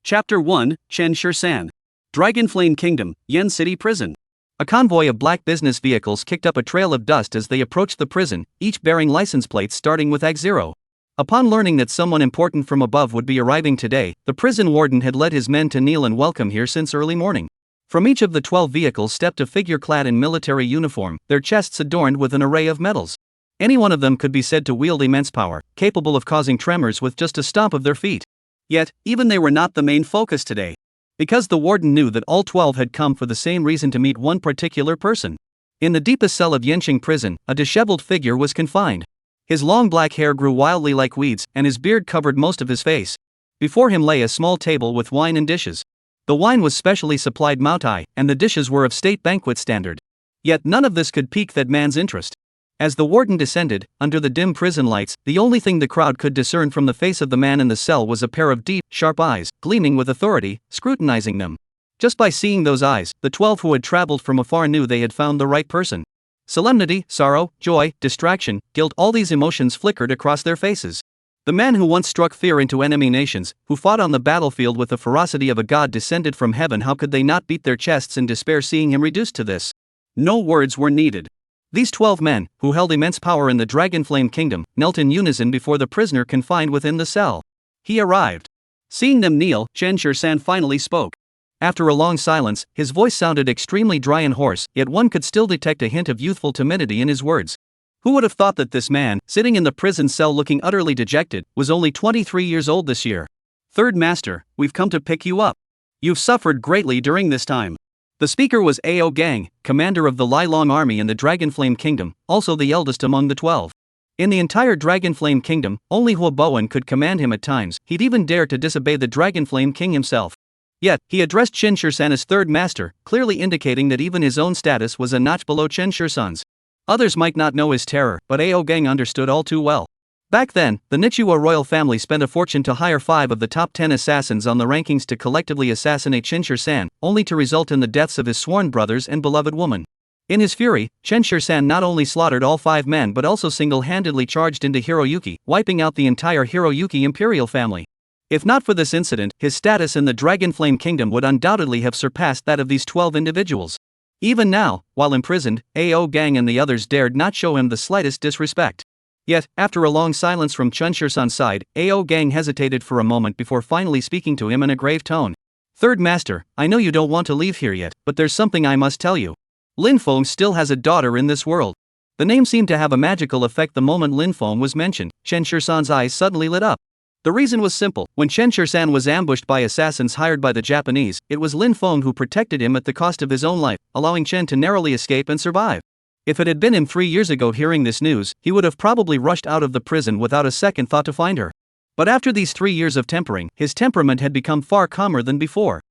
Chapter 1, Chen Shirsan. Dragonflame Kingdom, Yen City Prison. A convoy of black business vehicles kicked up a trail of dust as they approached the prison, each bearing license plates starting with X0. Upon learning that someone important from above would be arriving today, the prison warden had led his men to kneel and welcome here since early morning. From each of the 12 vehicles stepped a figure clad in military uniform, their chests adorned with an array of medals. Any one of them could be said to wield immense power, capable of causing tremors with just a stomp of their feet. Yet, even they were not the main focus today. Because the warden knew that all 12 had come for the same reason to meet one particular person. In the deepest cell of Yenqing prison, a disheveled figure was confined. His long black hair grew wildly like weeds, and his beard covered most of his face. Before him lay a small table with wine and dishes. The wine was specially supplied Maotai, and the dishes were of state banquet standard. Yet none of this could pique that man's interest. As the warden descended, under the dim prison lights, the only thing the crowd could discern from the face of the man in the cell was a pair of deep, sharp eyes, gleaming with authority, scrutinizing them. Just by seeing those eyes, the 12 who had traveled from afar knew they had found the right person. Solemnity, sorrow, joy, distraction, guilt, all these emotions flickered across their faces. The man who once struck fear into enemy nations, who fought on the battlefield with the ferocity of a god descended from heaven, how could they not beat their chests in despair seeing him reduced to this? No words were needed. These 12 men, who held immense power in the Dragonflame Kingdom, knelt in unison before the prisoner confined within the cell. He arrived. Seeing them kneel, Chen Shirsan finally spoke. After a long silence, his voice sounded extremely dry and hoarse, yet one could still detect a hint of youthful timidity in his words. Who would have thought that this man, sitting in the prison cell looking utterly dejected, was only 23 years old this year? Third Master, we've come to pick you up. You've suffered greatly during this time. The speaker was Ao Gang, commander of the Lilong army in the Dragonflame Kingdom, also the eldest among the 12. In the entire Dragonflame Kingdom, only Hua Bowen could command him at times. He'd even dare to disobey the Dragonflame King himself. Yet, he addressed Chen Shirsan as third master, clearly indicating that even his own status was a notch below Chen Shirsan's. Others might not know his terror, but Ao Gang understood all too well. Back then, the Nichua royal family spent a fortune to hire 5 of the top 10 assassins on the rankings to collectively assassinate Chen Shirsan, only to result in the deaths of his sworn brothers and beloved woman. In his fury, Chen Shirsan not only slaughtered all 5 men but also single-handedly charged into Hiroyuki, wiping out the entire Hiroyuki imperial family. If not for this incident, his status in the Dragonflame Kingdom would undoubtedly have surpassed that of these 12 individuals. Even now, while imprisoned, Ao Gang and the others dared not show him the slightest disrespect. Yet, after a long silence from Chen Shirsan's side, Ao Gang hesitated for a moment before finally speaking to him in a grave tone. Third Master, I know you don't want to leave here yet, but there's something I must tell you. Lin Feng still has a daughter in this world. The name seemed to have a magical effect the moment Lin Feng was mentioned. Chen Shirsan's eyes suddenly lit up. The reason was simple. When Chen Shirsan was ambushed by assassins hired by the Japanese, it was Lin Feng who protected him at the cost of his own life, allowing Chen to narrowly escape and survive. If it had been him 3 years ago hearing this news, he would have probably rushed out of the prison without a second thought to find her. But after these 3 years of tempering, his temperament had become far calmer than before.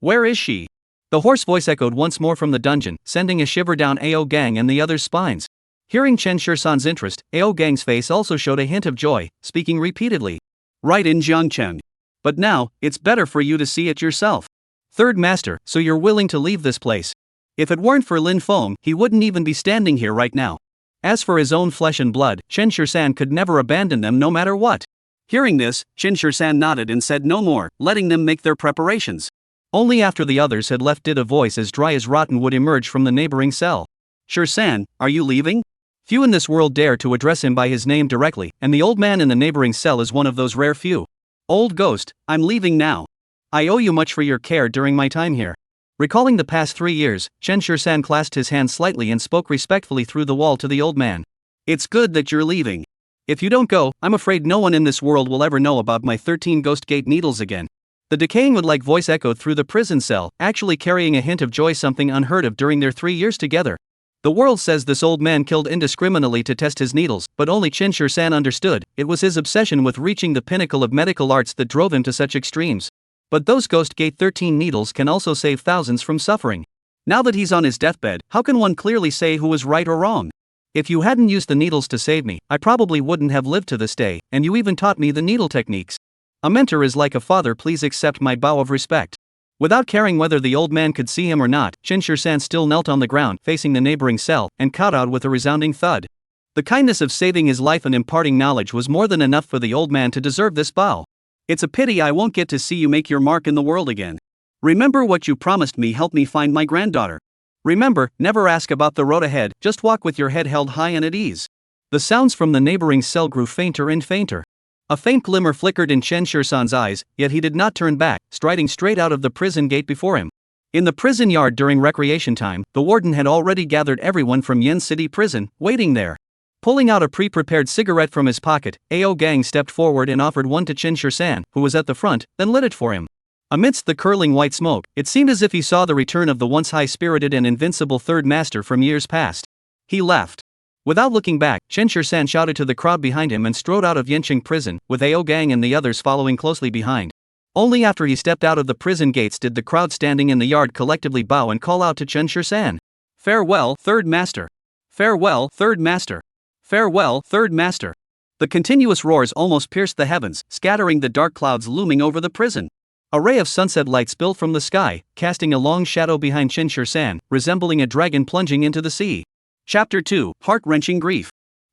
Where is she? The hoarse voice echoed once more from the dungeon, sending a shiver down Ao Gang and the others' spines. Hearing Chen Shirsan's interest, Ao Gang's face also showed a hint of joy, speaking repeatedly. Right in Jiangchen. But now, it's better for you to see it yourself. Third Master, so you're willing to leave this place? If it weren't for Lin Feng, he wouldn't even be standing here right now. As for his own flesh and blood, Chen Shirsan could never abandon them no matter what. Hearing this, Chen Shirsan nodded and said no more, letting them make their preparations. Only after the others had left did a voice as dry as rotten wood emerge from the neighboring cell. Shirsan, are you leaving? Few in this world dare to address him by his name directly, and the old man in the neighboring cell is one of those rare few. Old ghost, I'm leaving now. I owe you much for your care during my time here. Recalling the past 3 years, Chen Shirsan clasped his hand slightly and spoke respectfully through the wall to the old man. It's good that you're leaving. If you don't go, I'm afraid no one in this world will ever know about my 13 Ghost Gate needles again. The decaying wood-like voice echoed through the prison cell, actually carrying a hint of joy, something unheard of during their 3 years together. The world says this old man killed indiscriminately to test his needles, but only Chen Shirsan understood, it was his obsession with reaching the pinnacle of medical arts that drove him to such extremes. But those Ghost Gate 13 needles can also save thousands from suffering. Now that he's on his deathbed, how can one clearly say who was right or wrong? If you hadn't used the needles to save me, I probably wouldn't have lived to this day, and you even taught me the needle techniques. A mentor is like a father, please accept my bow of respect. Without caring whether the old man could see him or not, Chen Shirsan still knelt on the ground, facing the neighboring cell, and kowtowed with a resounding thud. The kindness of saving his life and imparting knowledge was more than enough for the old man to deserve this bow. It's a pity I won't get to see you make your mark in the world again. Remember what you promised me, help me find my granddaughter. Remember, never ask about the road ahead, just walk with your head held high and at ease. The sounds from the neighboring cell grew fainter and fainter. A faint glimmer flickered in Chen Shirsan's eyes, yet he did not turn back, striding straight out of the prison gate before him. In the prison yard during recreation time, the warden had already gathered everyone from Yen City Prison, waiting there. Pulling out a pre-prepared cigarette from his pocket, Ao Gang stepped forward and offered one to Chen Shirsan, who was at the front, then lit it for him. Amidst the curling white smoke, it seemed as if he saw the return of the once high-spirited and invincible third master from years past. He laughed. Without looking back, Chen Shirsan shouted to the crowd behind him and strode out of Yanqing Prison, with Ao Gang and the others following closely behind. Only after he stepped out of the prison gates did the crowd standing in the yard collectively bow and call out to Chen Shirsan. "Farewell, third master! Farewell, third master! Farewell, third master!" The continuous roars almost pierced the heavens, scattering the dark clouds looming over the prison. A ray of sunset light spilled from the sky, casting a long shadow behind Chen Shirsan, resembling a dragon plunging into the sea. Chapter 2, Heart-Wrenching Grief.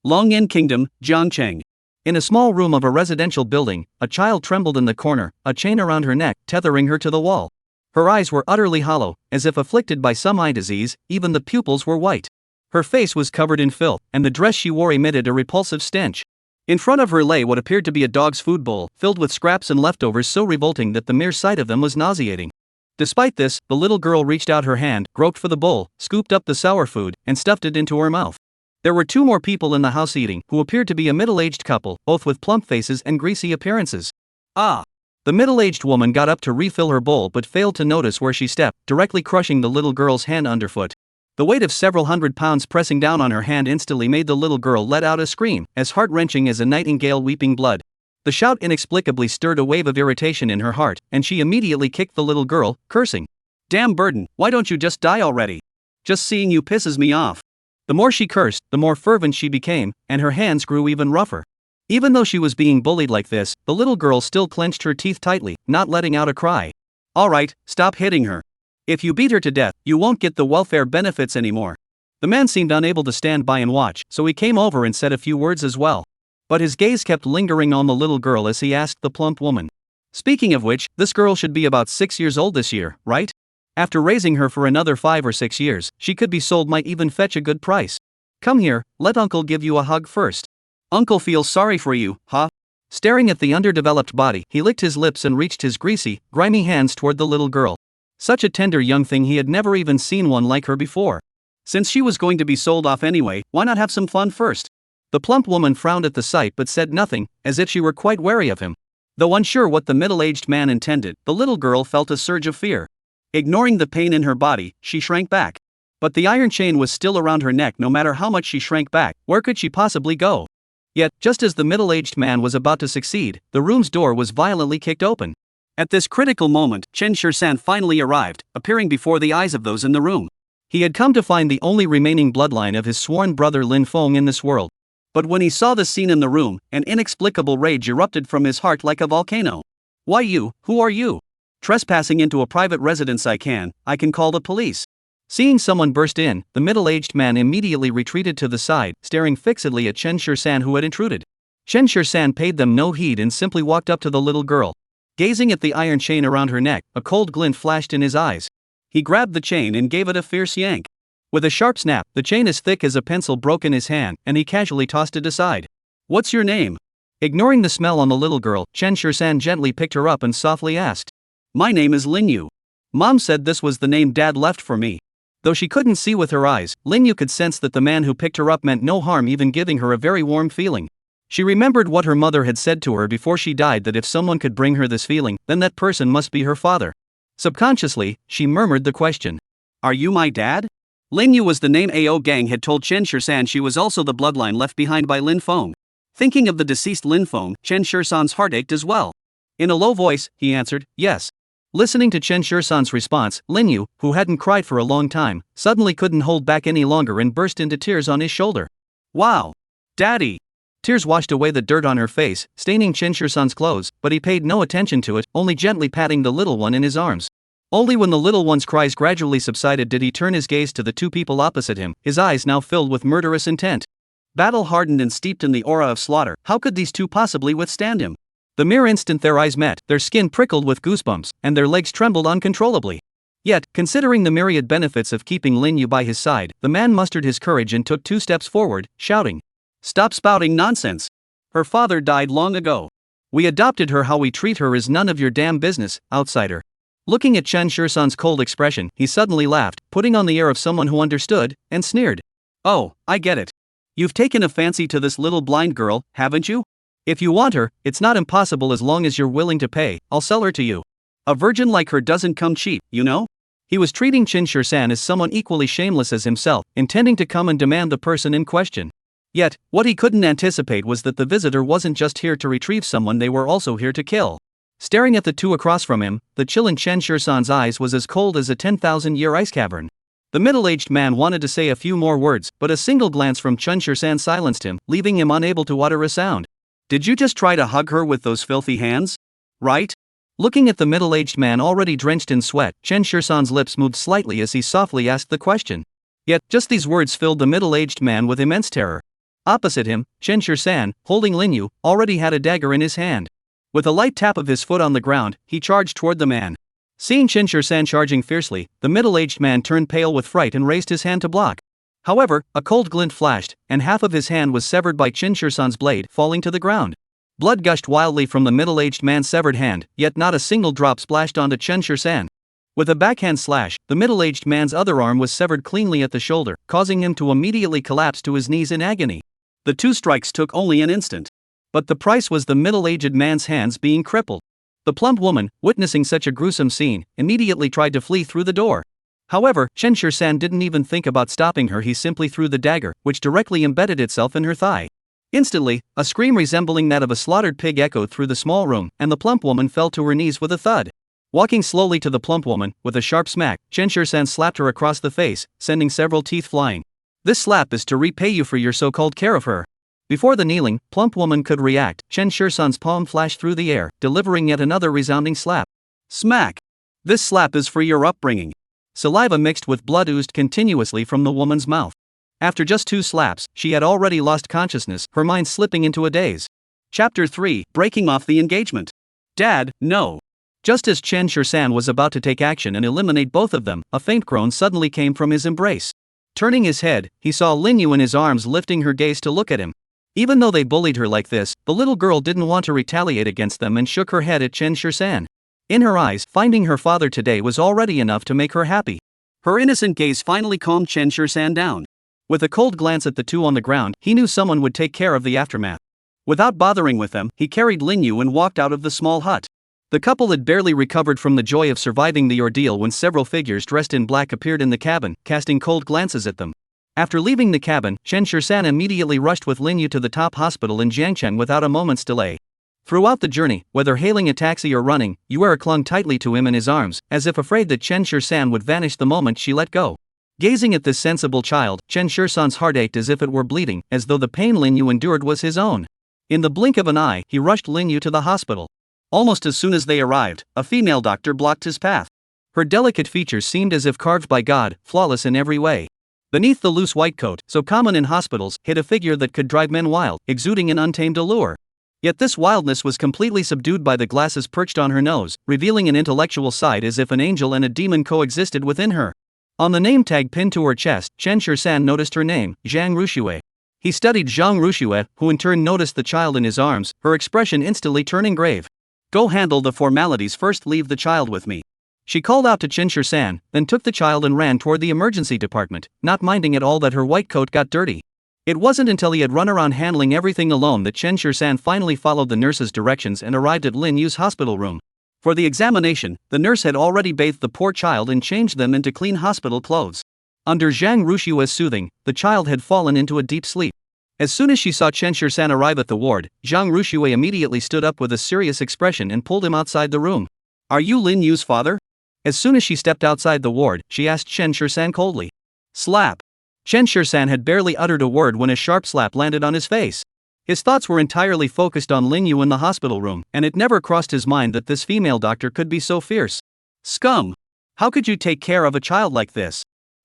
Longyan Kingdom, Jiangcheng. In a small room of a residential building, a child trembled in the corner, a chain around her neck, tethering her to the wall. Her eyes were utterly hollow, as if afflicted by some eye disease, even the pupils were white. Her face was covered in filth, and the dress she wore emitted a repulsive stench. In front of her lay what appeared to be a dog's food bowl, filled with scraps and leftovers so revolting that the mere sight of them was nauseating. Despite this, the little girl reached out her hand, groped for the bowl, scooped up the sour food, and stuffed it into her mouth. There were two more people in the house eating, who appeared to be a middle-aged couple, both with plump faces and greasy appearances. Ah! The middle-aged woman got up to refill her bowl but failed to notice where she stepped, directly crushing the little girl's hand underfoot. The weight of several hundred pounds pressing down on her hand instantly made the little girl let out a scream, as heart-wrenching as a nightingale weeping blood. The shout inexplicably stirred a wave of irritation in her heart, and she immediately kicked the little girl, cursing. "Damn burden, why don't you just die already? Just seeing you pisses me off." The more she cursed, the more fervent she became, and her hands grew even rougher. Even though she was being bullied like this, the little girl still clenched her teeth tightly, not letting out a cry. "Alright, stop hitting her. If you beat her to death, you won't get the welfare benefits anymore." The man seemed unable to stand by and watch, so he came over and said a few words as well. But his gaze kept lingering on the little girl as he asked the plump woman. "Speaking of which, this girl should be about 6 years old this year, right? After raising her for another 5 or 6 years, she could be sold, might even fetch a good price. Come here, let Uncle give you a hug first. Uncle feels sorry for you, huh?" Staring at the underdeveloped body, he licked his lips and reached his greasy, grimy hands toward the little girl. Such a tender young thing, he had never even seen one like her before. Since she was going to be sold off anyway, why not have some fun first? The plump woman frowned at the sight but said nothing, as if she were quite wary of him. Though unsure what the middle-aged man intended, the little girl felt a surge of fear. Ignoring the pain in her body, she shrank back. But the iron chain was still around her neck. No matter how much she shrank back, where could she possibly go? Yet, just as the middle-aged man was about to succeed, the room's door was violently kicked open. At this critical moment, Chen Shirsan finally arrived, appearing before the eyes of those in the room. He had come to find the only remaining bloodline of his sworn brother Lin Feng in this world. But when he saw the scene in the room, an inexplicable rage erupted from his heart like a volcano. "Why you? Who are you? Trespassing into a private residence? I can call the police." Seeing someone burst in, the middle-aged man immediately retreated to the side, staring fixedly at Chen Shirsan, who had intruded. Chen Shirsan paid them no heed and simply walked up to the little girl. Gazing at the iron chain around her neck, a cold glint flashed in his eyes. He grabbed the chain and gave it a fierce yank. With a sharp snap, the chain as thick as a pencil broke in his hand, and he casually tossed it aside. "What's your name?" Ignoring the smell on the little girl, Chen Shirsan gently picked her up and softly asked. "My name is Lin Yu. Mom said this was the name Dad left for me." Though she couldn't see with her eyes, Lin Yu could sense that the man who picked her up meant no harm, even giving her a very warm feeling. She remembered what her mother had said to her before she died, that if someone could bring her this feeling, then that person must be her father. Subconsciously, she murmured the question. "Are you my dad?" Lin Yu was the name Ao Gang had told Chen Shirsan. She was also the bloodline left behind by Lin Feng. Thinking of the deceased Lin Feng, Chen Shirsan's heart ached as well. In a low voice, he answered, "Yes." Listening to Chen Shirsan's response, Lin Yu, who hadn't cried for a long time, suddenly couldn't hold back any longer and burst into tears on his shoulder. "Wow! Daddy!" Tears washed away the dirt on her face, staining Chen Shirsan's clothes, but he paid no attention to it, only gently patting the little one in his arms. Only when the little one's cries gradually subsided did he turn his gaze to the two people opposite him, his eyes now filled with murderous intent. Battle-hardened and steeped in the aura of slaughter, how could these two possibly withstand him? The mere instant their eyes met, their skin prickled with goosebumps, and their legs trembled uncontrollably. Yet, considering the myriad benefits of keeping Lin Yu by his side, the man mustered his courage and took 2 steps forward, shouting, "Stop spouting nonsense! Her father died long ago. We adopted her. How we treat her is none of your damn business, outsider." Looking at Chen Shursan's cold expression, he suddenly laughed, putting on the air of someone who understood, and sneered. "Oh, I get it. You've taken a fancy to this little blind girl, haven't you? If you want her, it's not impossible as long as you're willing to pay. I'll sell her to you. A virgin like her doesn't come cheap, you know?" He was treating Chen Shursan as someone equally shameless as himself, intending to come and demand the person in question. Yet, what he couldn't anticipate was that the visitor wasn't just here to retrieve someone, they were also here to kill. Staring at the two across from him, the chill in Chen Shursan's eyes was as cold as a 10,000-year ice cavern. The middle-aged man wanted to say a few more words, but a single glance from Chen Shursan silenced him, leaving him unable to utter a sound. "Did you just try to hug her with those filthy hands? Right?" Looking at the middle-aged man already drenched in sweat, Chen Shursan's lips moved slightly as he softly asked the question. Yet, just these words filled the middle-aged man with immense terror. Opposite him, Chen Shursan, holding Lin Yu, already had a dagger in his hand. With a light tap of his foot on the ground, he charged toward the man. Seeing Chen Shursan charging fiercely, the middle-aged man turned pale with fright and raised his hand to block. However, a cold glint flashed, and half of his hand was severed by Chen Shursan's blade, falling to the ground. Blood gushed wildly from the middle-aged man's severed hand, yet not a single drop splashed onto Chen Shursan. With a backhand slash, the middle-aged man's other arm was severed cleanly at the shoulder, causing him to immediately collapse to his knees in agony. The 2 strikes took only an instant. But the price was the middle-aged man's hands being crippled. The plump woman, witnessing such a gruesome scene, immediately tried to flee through the door. However, Chen Shursan didn't even think about stopping her. He simply threw the dagger, which directly embedded itself in her thigh. Instantly, a scream resembling that of a slaughtered pig echoed through the small room, and the plump woman fell to her knees with a thud. Walking slowly to the plump woman, with a sharp smack, Chen Shursan slapped her across the face, sending several teeth flying. "This slap is to repay you for your so-called care of her." Before the kneeling, plump woman could react, Chen Shursan's palm flashed through the air, delivering yet another resounding slap. Smack! "This slap is for your upbringing." Saliva mixed with blood oozed continuously from the woman's mouth. After just 2 slaps, she had already lost consciousness, her mind slipping into a daze. Chapter 3, Breaking Off the Engagement. "Dad, no." Just as Chen Shursan was about to take action and eliminate both of them, a faint groan suddenly came from his embrace. Turning his head, he saw Lin Yu in his arms, lifting her gaze to look at him. Even though they bullied her like this, the little girl didn't want to retaliate against them and shook her head at Chen Shursan. In her eyes, finding her father today was already enough to make her happy. Her innocent gaze finally calmed Chen Shursan down. With a cold glance at the two on the ground, he knew someone would take care of the aftermath. Without bothering with them, he carried Lin Yu and walked out of the small hut. The couple had barely recovered from the joy of surviving the ordeal when several figures dressed in black appeared in the cabin, casting cold glances at them. After leaving the cabin, Chen Shursan immediately rushed with Lin Yu to the top hospital in Jiangcheng without a moment's delay. Throughout the journey, whether hailing a taxi or running, Yue clung tightly to him in his arms, as if afraid that Chen Shursan would vanish the moment she let go. Gazing at this sensible child, Chen Shursan's heart ached as if it were bleeding, as though the pain Lin Yu endured was his own. In the blink of an eye, he rushed Lin Yu to the hospital. Almost as soon as they arrived, a female doctor blocked his path. Her delicate features seemed as if carved by God, flawless in every way. Beneath the loose white coat, so common in hospitals, hid a figure that could drive men wild, exuding an untamed allure. Yet this wildness was completely subdued by the glasses perched on her nose, revealing an intellectual side as if an angel and a demon coexisted within her. On the name tag pinned to her chest, Chen Shursan noticed her name, Zhang Ruxue. He studied Zhang Ruxue, who in turn noticed the child in his arms, her expression instantly turning grave. "Go handle the formalities first, leave the child with me." She called out to Chen Shursan, then took the child and ran toward the emergency department, not minding at all that her white coat got dirty. It wasn't until he had run around handling everything alone that Chen Shursan finally followed the nurse's directions and arrived at Lin Yu's hospital room. For the examination, the nurse had already bathed the poor child and changed them into clean hospital clothes. Under Zhang Ruxue's soothing, the child had fallen into a deep sleep. As soon as she saw Chen Shursan arrive at the ward, Zhang Ruxue immediately stood up with a serious expression and pulled him outside the room. "Are you Lin Yu's father?" As soon as she stepped outside the ward, she asked Chen Shursan coldly. Slap! Chen Shursan had barely uttered a word when a sharp slap landed on his face. His thoughts were entirely focused on Lin Yu in the hospital room, and it never crossed his mind that this female doctor could be so fierce. Scum! How could you take care of a child like this?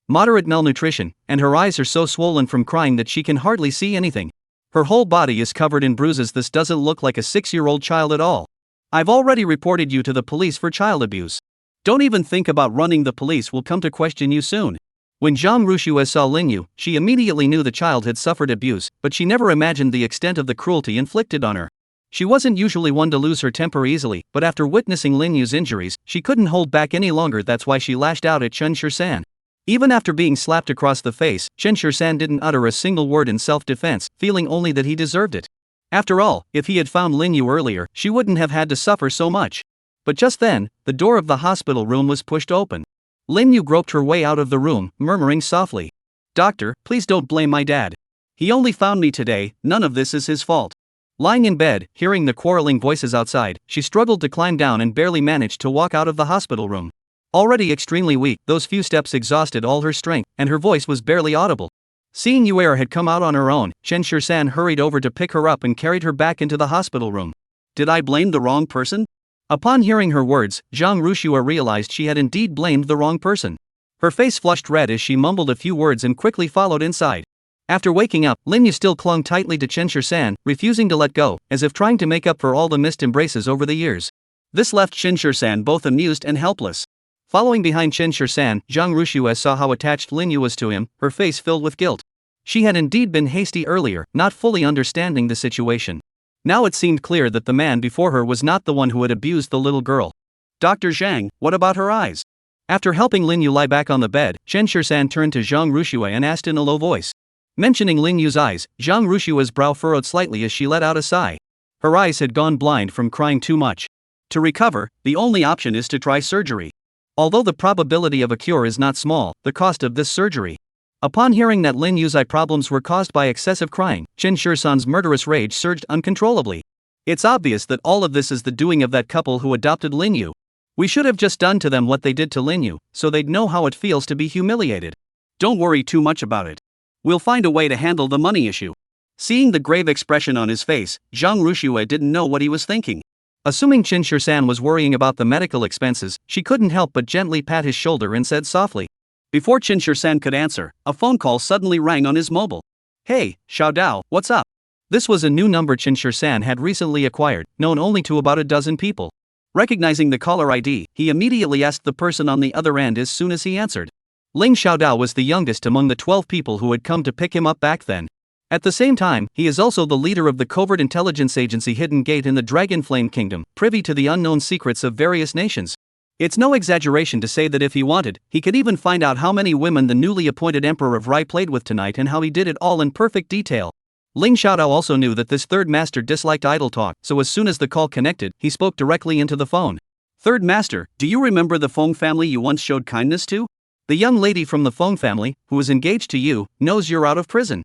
Moderate malnutrition, and her eyes are so swollen from crying that she can hardly see anything. Her whole body is covered in bruises. This doesn't look like a 6-year-old child at all. I've already reported you to the police for child abuse. Don't even think about running, the police will come to question you soon. When Zhang Rushue saw Lingyu, she immediately knew the child had suffered abuse, but she never imagined the extent of the cruelty inflicted on her. She wasn't usually one to lose her temper easily, but after witnessing Lingyu's injuries, she couldn't hold back any longer. That's why she lashed out at Chen Shursan. Even after being slapped across the face, Chen Shursan didn't utter a single word in self-defense, feeling only that he deserved it. After all, if he had found Lingyu earlier, she wouldn't have had to suffer so much. But just then, the door of the hospital room was pushed open. Lingyu groped her way out of the room, murmuring softly, "Doctor, please don't blame my dad. He only found me today, none of this is his fault." Lying in bed, hearing the quarreling voices outside, she struggled to climb down and barely managed to walk out of the hospital room. Already extremely weak, those few steps exhausted all her strength, and her voice was barely audible. Seeing Yuer had come out on her own, Chen Shursan hurried over to pick her up and carried her back into the hospital room. "Did I blame the wrong person?" Upon hearing her words, Zhang Rushue realized she had indeed blamed the wrong person. Her face flushed red as she mumbled a few words and quickly followed inside. After waking up, Lingyu still clung tightly to Chen Shursan, refusing to let go, as if trying to make up for all the missed embraces over the years. This left Chen Shursan both amused and helpless. Following behind Chen Shursan, Zhang Rushue saw how attached Lingyu was to him, her face filled with guilt. She had indeed been hasty earlier, not fully understanding the situation. Now it seemed clear that the man before her was not the one who had abused the little girl. "Dr. Zhang, what about her eyes?" After helping Lingyu lie back on the bed, Chen Shursan turned to Zhang Rushue and asked in a low voice. Mentioning Lingyu's eyes, Zhang Rushue's brow furrowed slightly as she let out a sigh. Her eyes had gone blind from crying too much. To recover, the only option is to try surgery. Although the probability of a cure is not small, the cost of this surgery. Upon hearing that Lingyu's eye problems were caused by excessive crying, Chen Shursan's murderous rage surged uncontrollably. "It's obvious that all of this is the doing of that couple who adopted Lingyu. We should have just done to them what they did to Lingyu, so they'd know how it feels to be humiliated. Don't worry too much about it. We'll find a way to handle the money issue." Seeing the grave expression on his face, Zhang Rushue didn't know what he was thinking. Assuming Chen Shursan was worrying about the medical expenses, she couldn't help but gently pat his shoulder and said softly. Before Chen Shursan could answer, a phone call suddenly rang on his mobile. "Hey, Xiao Dao, what's up?" This was a new number Chen Shursan had recently acquired, known only to about a dozen people. Recognizing the caller ID, he immediately asked the person on the other end as soon as he answered. Ling Xiaodao was the youngest among the 12 people who had come to pick him up back then. At the same time, he is also the leader of the covert intelligence agency Hidden Gate in the Dragonflame Kingdom, privy to the unknown secrets of various nations. It's no exaggeration to say that if he wanted, he could even find out how many women the newly appointed Emperor of Rai played with tonight and how he did it all in perfect detail. Ling Xiaodao also knew that this third master disliked idle talk, so as soon as the call connected, he spoke directly into the phone. "Third master, do you remember the Feng family you once showed kindness to? The young lady from the Feng family, who was engaged to you, knows you're out of prison.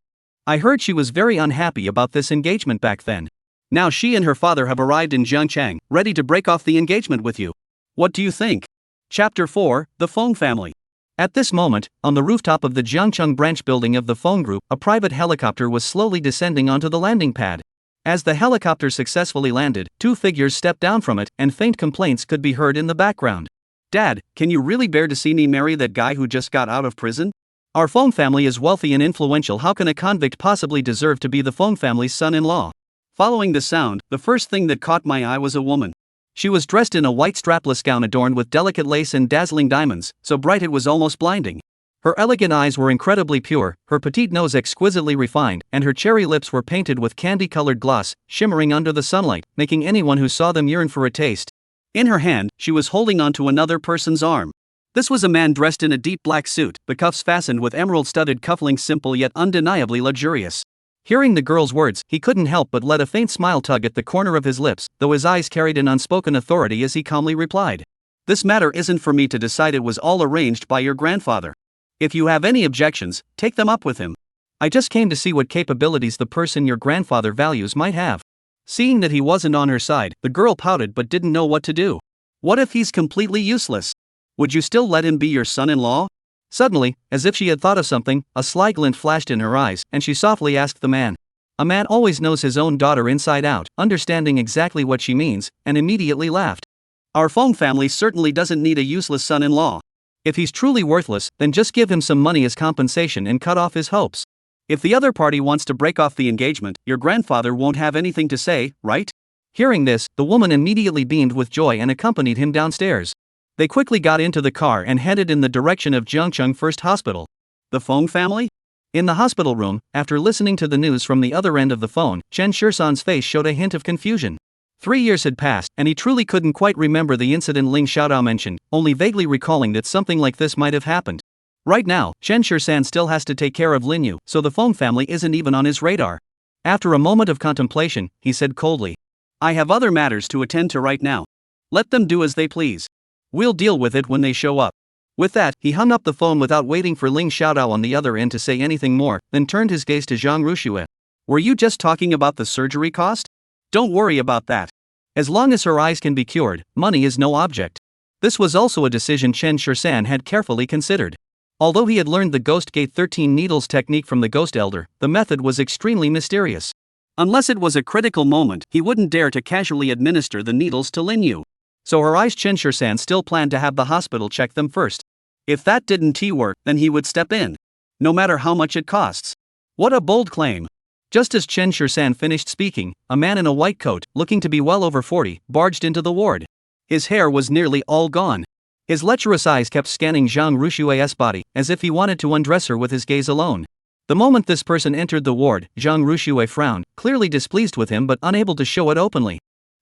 I heard she was very unhappy about this engagement back then. Now she and her father have arrived in Jiangchang, ready to break off the engagement with you. What do you think?" Chapter 4, The Feng Family. At this moment, on the rooftop of the Jiangcheng branch building of the Feng Group, a private helicopter was slowly descending onto the landing pad. As the helicopter successfully landed, two figures stepped down from it, and faint complaints could be heard in the background. "Dad, can you really bear to see me marry that guy who just got out of prison? Our Feng family is wealthy and influential. How can a convict possibly deserve to be the Feng family's son-in-law?" Following the sound, the first thing that caught my eye was a woman. She was dressed in a white strapless gown adorned with delicate lace and dazzling diamonds, so bright it was almost blinding. Her elegant eyes were incredibly pure, her petite nose exquisitely refined, and her cherry lips were painted with candy-colored gloss, shimmering under the sunlight, making anyone who saw them yearn for a taste. In her hand, she was holding onto another person's arm. This was a man dressed in a deep black suit, the cuffs fastened with emerald-studded cufflinks, simple yet undeniably luxurious. Hearing the girl's words, he couldn't help but let a faint smile tug at the corner of his lips, though his eyes carried an unspoken authority as he calmly replied. "This matter isn't for me to decide. It was all arranged by your grandfather. If you have any objections, take them up with him. I just came to see what capabilities the person your grandfather values might have." Seeing that he wasn't on her side, the girl pouted but didn't know what to do. What if he's completely useless? Would you still let him be your son-in-law? Suddenly, as if she had thought of something, a sly glint flashed in her eyes, and she softly asked the man. A man always knows his own daughter inside out, understanding exactly what she means, and immediately laughed. "Our Feng family certainly doesn't need a useless son-in-law. If he's truly worthless, then just give him some money as compensation and cut off his hopes." If the other party wants to break off the engagement, your grandfather won't have anything to say, right? Hearing this, the woman immediately beamed with joy and accompanied him downstairs. They quickly got into the car and headed in the direction of Jiangcheng First Hospital. The Feng family? In the hospital room, after listening to the news from the other end of the phone, Chen Shisan's face showed a hint of confusion. 3 years had passed, and he truly couldn't quite remember the incident Ling Xiaodao mentioned, only vaguely recalling that something like this might have happened. Right now, Chen Shisan still has to take care of Lin Yu, so the Feng family isn't even on his radar. After a moment of contemplation, he said coldly, I have other matters to attend to right now. Let them do as they please. We'll deal with it when they show up. With that, he hung up the phone without waiting for Ling Xiaodao on the other end to say anything more, then turned his gaze to Zhang Ruxue. Were you just talking about the surgery cost? Don't worry about that. As long as her eyes can be cured, money is no object. This was also a decision Chen Shisan had carefully considered. Although he had learned the Ghost Gate 13 Needles technique from the Ghost Elder, the method was extremely mysterious. Unless it was a critical moment, he wouldn't dare to casually administer the needles to Lin Yu. So her eyes, Chen Shisan still planned to have the hospital check them first. If that didn't work, then he would step in. No matter how much it costs. What a bold claim. Just as Chen Shisan finished speaking, a man in a white coat, looking to be well over 40, barged into the ward. His hair was nearly all gone. His lecherous eyes kept scanning Zhang Rushue's body, as if he wanted to undress her with his gaze alone. The moment this person entered the ward, Zhang Ruxue frowned, clearly displeased with him but unable to show it openly.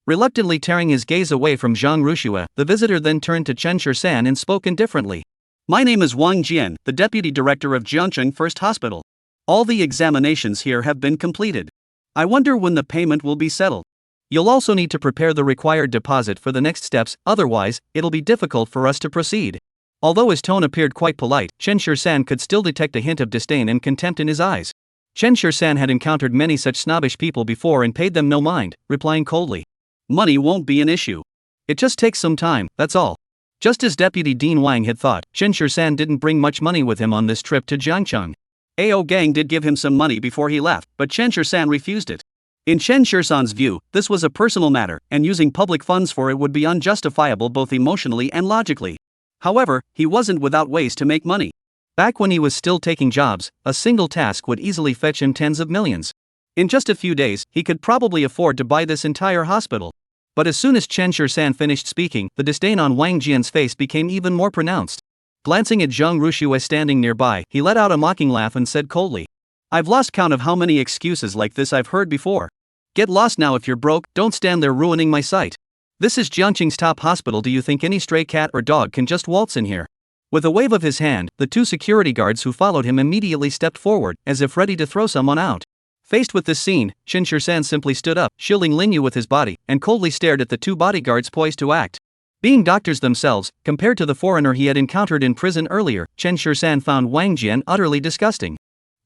Reluctantly tearing his gaze away from Zhang Ruxue, the visitor then turned to Chen Shisan and spoke indifferently. My name is Wang Jian, the deputy director of Jiangcheng First Hospital. All the examinations here have been completed. I wonder when the payment will be settled. You'll also need to prepare the required deposit for the next steps, otherwise, it'll be difficult for us to proceed. Although his tone appeared quite polite, Chen Shisan could still detect a hint of disdain and contempt in his eyes. Chen Shisan had encountered many such snobbish people before and paid them no mind, replying coldly. Money won't be an issue. It just takes some time, that's all. Just as Deputy Dean Wang had thought, Chen Shisan didn't bring much money with him on this trip to Jiangcheng. Ao Gang did give him some money before he left, but Chen Shisan refused it. In Chen Shisan's view, this was a personal matter, and using public funds for it would be unjustifiable both emotionally and logically. However, he wasn't without ways to make money. Back when he was still taking jobs, a single task would easily fetch him tens of millions. In just a few days, he could probably afford to buy this entire hospital. But as soon as Chen Shisan finished speaking, the disdain on Wang Jian's face became even more pronounced. Glancing at Zhang Ruxue standing nearby, he let out a mocking laugh and said coldly, I've lost count of how many excuses like this I've heard before. Get lost now if you're broke, don't stand there ruining my sight. This is Jiangcheng's top hospital, do you think any stray cat or dog can just waltz in here? With a wave of his hand, the two security guards who followed him immediately stepped forward, as if ready to throw someone out. Faced with this scene, Chen Shisan simply stood up, shielding Lin Yu with his body, and coldly stared at the two bodyguards poised to act. Being doctors themselves, compared to the foreigner he had encountered in prison earlier, Chen Shisan found Wang Jian utterly disgusting.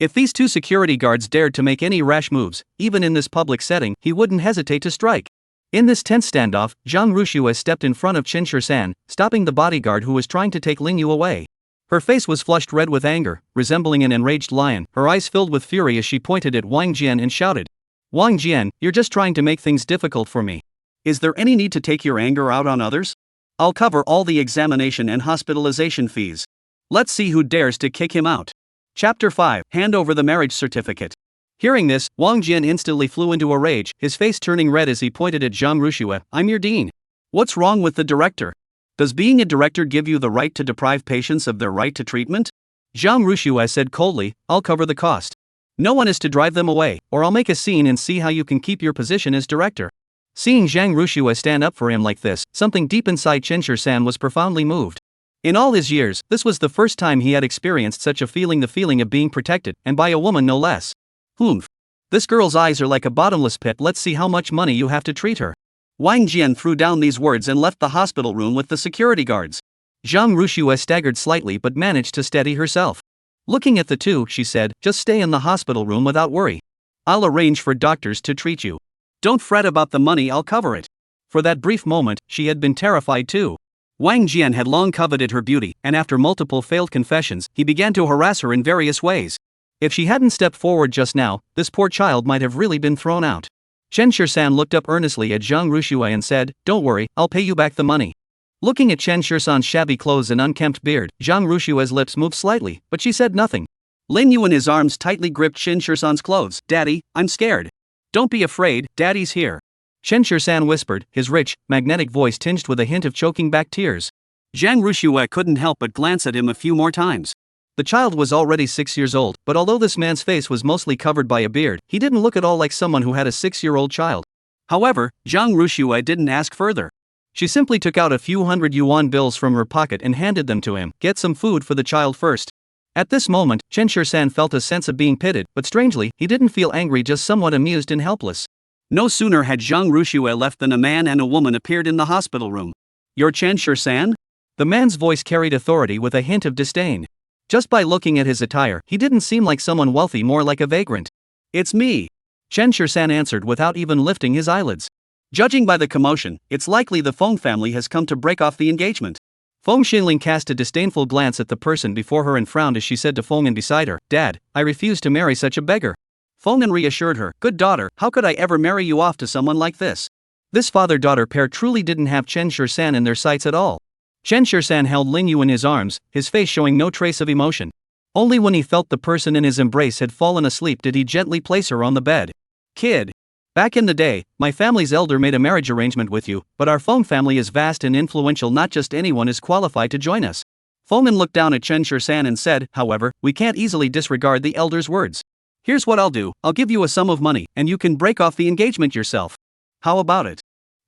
If these two security guards dared to make any rash moves, even in this public setting, he wouldn't hesitate to strike. In this tense standoff, Zhang Ruxue stepped in front of Chen Shisan, stopping the bodyguard who was trying to take Lin Yu away. Her face was flushed red with anger, resembling an enraged lion, her eyes filled with fury as she pointed at Wang Jian and shouted, Wang Jian, you're just trying to make things difficult for me. Is there any need to take your anger out on others? I'll cover all the examination and hospitalization fees. Let's see who dares to kick him out. Chapter 5, Hand over the marriage certificate. Hearing this, Wang Jian instantly flew into a rage, his face turning red as he pointed at Zhang Ruxue. I'm your dean. What's wrong with the director? Does being a director give you the right to deprive patients of their right to treatment? Zhang Ruxue said coldly, I'll cover the cost. No one is to drive them away, or I'll make a scene and see how you can keep your position as director. Seeing Zhang Ruxue stand up for him like this, something deep inside Chen Shisan was profoundly moved. In all his years, this was the first time he had experienced such a feeling, the feeling of being protected, and by a woman no less. Humph. This girl's eyes are like a bottomless pit, let's see how much money you have to treat her. Wang Jian threw down these words and left the hospital room with the security guards. Zhang Ruxue staggered slightly but managed to steady herself. Looking at the two, she said, just stay in the hospital room without worry. I'll arrange for doctors to treat you. Don't fret about the money, I'll cover it. For that brief moment, she had been terrified too. Wang Jian had long coveted her beauty, and after multiple failed confessions, he began to harass her in various ways. If she hadn't stepped forward just now, this poor child might have really been thrown out. Chen Shisan looked up earnestly at Zhang Ruxue and said, Don't worry, I'll pay you back the money. Looking at Chen Shisan's shabby clothes and unkempt beard, Zhang Rushue's lips moved slightly, but she said nothing. Lin Yu in his arms tightly gripped Chen Shursan's clothes. Daddy, I'm scared. Don't be afraid, Daddy's here. Chen Shursan whispered, his rich, magnetic voice tinged with a hint of choking back tears. Zhang Rushue couldn't help but glance at him a few more times. The child was already 6 years old, but although this man's face was mostly covered by a beard, he didn't look at all like someone who had a 6-year-old child. However, Zhang Rushue didn't ask further. She simply took out a few hundred yuan bills from her pocket and handed them to him. Get some food for the child first. At this moment, Chen Shursan felt a sense of being pitied, but strangely, he didn't feel angry, just somewhat amused and helpless. No sooner had Zhang Rushue left than a man and a woman appeared in the hospital room. You're Chen Shursan? The man's voice carried authority with a hint of disdain. Just by looking at his attire, he didn't seem like someone wealthy, more like a vagrant. It's me. Chen Shursan answered without even lifting his eyelids. Judging by the commotion, it's likely the Feng family has come to break off the engagement. Feng Xinling cast a disdainful glance at the person before her and frowned as she said to Feng An beside her, Dad, I refuse to marry such a beggar. Feng An reassured her, good daughter, how could I ever marry you off to someone like this? This father-daughter pair truly didn't have Chen Shursan in their sights at all. Chen Shursan held Lin Yu in his arms, his face showing no trace of emotion. Only when he felt the person in his embrace had fallen asleep did he gently place her on the bed. Kid. Back in the day, my family's elder made a marriage arrangement with you, but our Feng family is vast and influential, not just anyone is qualified to join us. Feng An looked down at Chen Shursan and said, however, we can't easily disregard the elder's words. Here's what I'll do, I'll give you a sum of money, and you can break off the engagement yourself. How about it?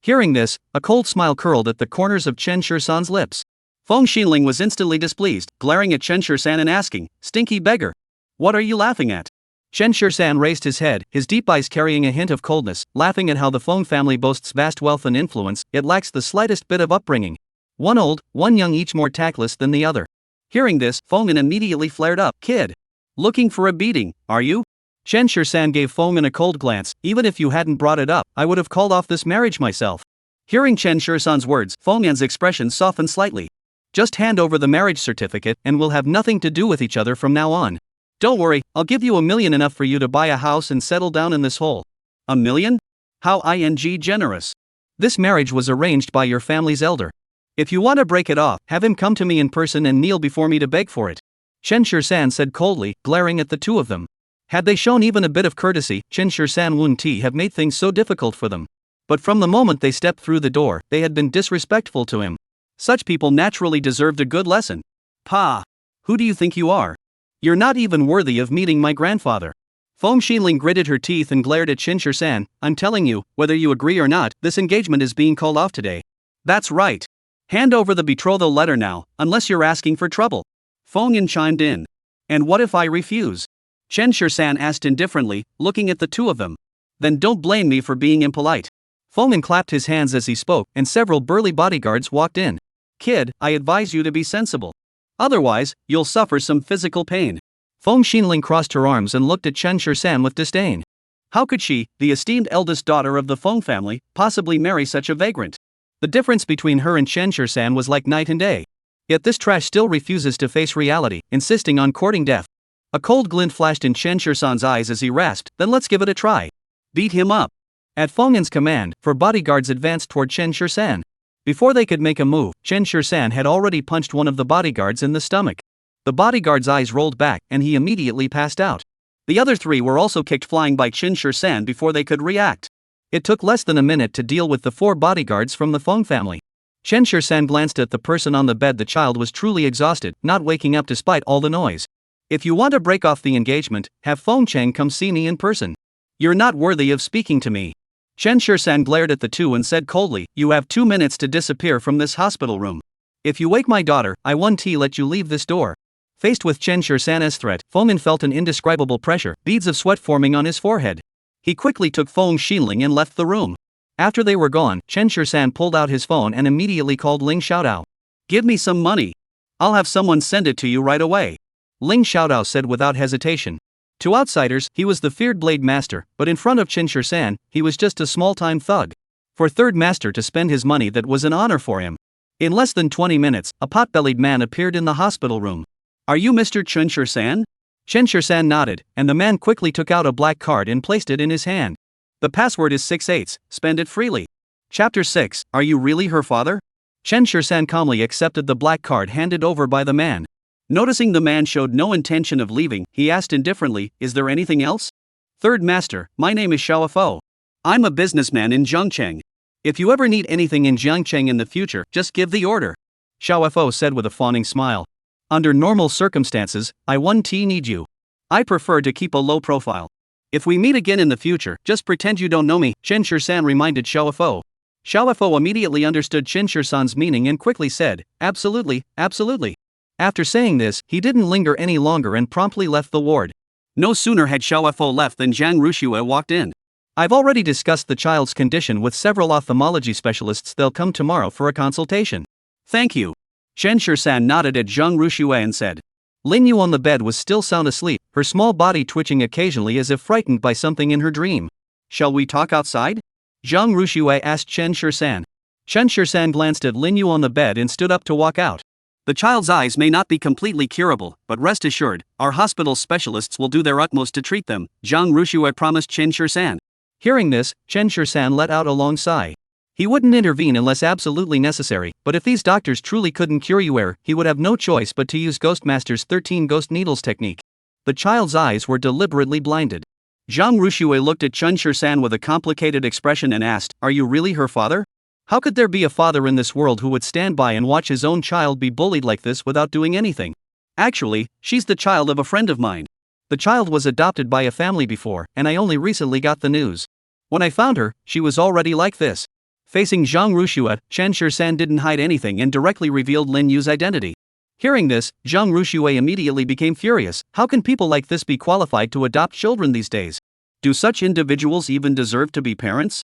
Hearing this, a cold smile curled at the corners of Chen Shursan's lips. Feng Xinling was instantly displeased, glaring at Chen Shursan and asking, stinky beggar. What are you laughing at? Chen Shursan raised his head, his deep eyes carrying a hint of coldness, laughing at how the Feng family boasts vast wealth and influence, yet lacks the slightest bit of upbringing. One old, one young, each more tactless than the other. Hearing this, Feng An immediately flared up. Kid. Looking for a beating, are you? Chen Shursan gave Feng An a cold glance. Even if you hadn't brought it up, I would have called off this marriage myself. Hearing Chen Shursan's words, Feng An's expression softened slightly. Just hand over the marriage certificate, and we'll have nothing to do with each other from now on. Don't worry, I'll give you $1 million, enough for you to buy a house and settle down in this hole. $1 million? How generous. This marriage was arranged by your family's elder. If you want to break it off, have him come to me in person and kneel before me to beg for it. Chen Shursan said coldly, glaring at the two of them. Had they shown even a bit of courtesy, Chen Shursan wouldn't have made things so difficult for them. But from the moment they stepped through the door, they had been disrespectful to him. Such people naturally deserved a good lesson. Pa! Who do you think you are? You're not even worthy of meeting my grandfather. Feng Xinling gritted her teeth and glared at Chen Shursan. I'm telling you, whether you agree or not, this engagement is being called off today. That's right. Hand over the betrothal letter now, unless you're asking for trouble. Feng An chimed in. And what if I refuse? Chen Shursan asked indifferently, looking at the two of them. Then don't blame me for being impolite. Feng An clapped his hands as he spoke, and several burly bodyguards walked in. Kid, I advise you to be sensible. Otherwise, you'll suffer some physical pain. Feng Xinling crossed her arms and looked at Chen Shursan with disdain. How could she, the esteemed eldest daughter of the Feng family, possibly marry such a vagrant? The difference between her and Chen Shursan was like night and day. Yet this trash still refuses to face reality, insisting on courting death. A cold glint flashed in Chen Shursan's eyes as he rasped, then let's give it a try. Beat him up. At Feng An's command, 4 bodyguards advanced toward Chen Shursan. Before they could make a move, Chen Shursan had already punched one of the bodyguards in the stomach. The bodyguard's eyes rolled back, and he immediately passed out. The other 3 were also kicked flying by Chen Shursan before they could react. It took less than a minute to deal with the 4 bodyguards from the Feng family. Chen Shursan glanced at the person on the bed. The child was truly exhausted, not waking up despite all the noise. If you want to break off the engagement, have Feng Cheng come see me in person. You're not worthy of speaking to me. Chen Shursan glared at the two and said coldly, you have 2 minutes to disappear from this hospital room. If you wake my daughter, I won't let you leave this door. Faced with Chen Shursan's threat, Feng An felt an indescribable pressure, beads of sweat forming on his forehead. He quickly took Feng Xinling and left the room. After they were gone, Chen Shursan pulled out his phone and immediately called Ling Xiaodao. Give me some money. I'll have someone send it to you right away. Ling Xiaodao said without hesitation. To outsiders, he was the feared blade master, but in front of Chen Shursan, he was just a small-time thug. For third master to spend his money, that was an honor for him. In less than 20 minutes, a pot-bellied man appeared in the hospital room. Are you Mr. Chen Shursan? Chen Shursan nodded, and the man quickly took out a black card and placed it in his hand. The password is 6/8, spend it freely. Chapter 6, Are you really her father? Chen Shursan calmly accepted the black card handed over by the man. Noticing the man showed no intention of leaving, he asked indifferently, "Is there anything else?" "Third master, my name is Xiaofo. I'm a businessman in Zhongcheng. If you ever need anything in Zhongcheng in the future, just give the order," Xiaofo said with a fawning smile. "Under normal circumstances, I wouldn't need you. I prefer to keep a low profile. If we meet again in the future, just pretend you don't know me," Chen Shisan reminded Xiaofo. Xiaofo immediately understood Chen Shisan's meaning and quickly said, "Absolutely, absolutely." After saying this, he didn't linger any longer and promptly left the ward. No sooner had Xiaofo left than Zhang Ruxue walked in. "I've already discussed the child's condition with several ophthalmology specialists. They'll come tomorrow for a consultation." "Thank you." Chen Shisan nodded at Zhang Ruxue and said. Lin Yu on the bed was still sound asleep, her small body twitching occasionally as if frightened by something in her dream. "Shall we talk outside?" Zhang Ruxue asked Chen Shisan. Chen Shisan glanced at Lin Yu on the bed and stood up to walk out. "The child's eyes may not be completely curable, but rest assured, our hospital specialists will do their utmost to treat them," Zhang Ruxue promised Chen Shisan. Hearing this, Chen Shisan let out a long sigh. He wouldn't intervene unless absolutely necessary, but if these doctors truly couldn't cure you, he would have no choice but to use Ghostmaster's 13 ghost needles technique. The child's eyes were deliberately blinded. Zhang Ruxue looked at Chen Shisan with a complicated expression and asked, "Are you really her father? How could there be a father in this world who would stand by and watch his own child be bullied like this without doing anything?" "Actually, she's the child of a friend of mine. The child was adopted by a family before, and I only recently got the news. When I found her, she was already like this." Facing Zhang Ruxue, Chen Shisan didn't hide anything and directly revealed Lin Yu's identity. Hearing this, Zhang Ruxue immediately became furious. How can people like this be qualified to adopt children these days? Do such individuals even deserve to be parents?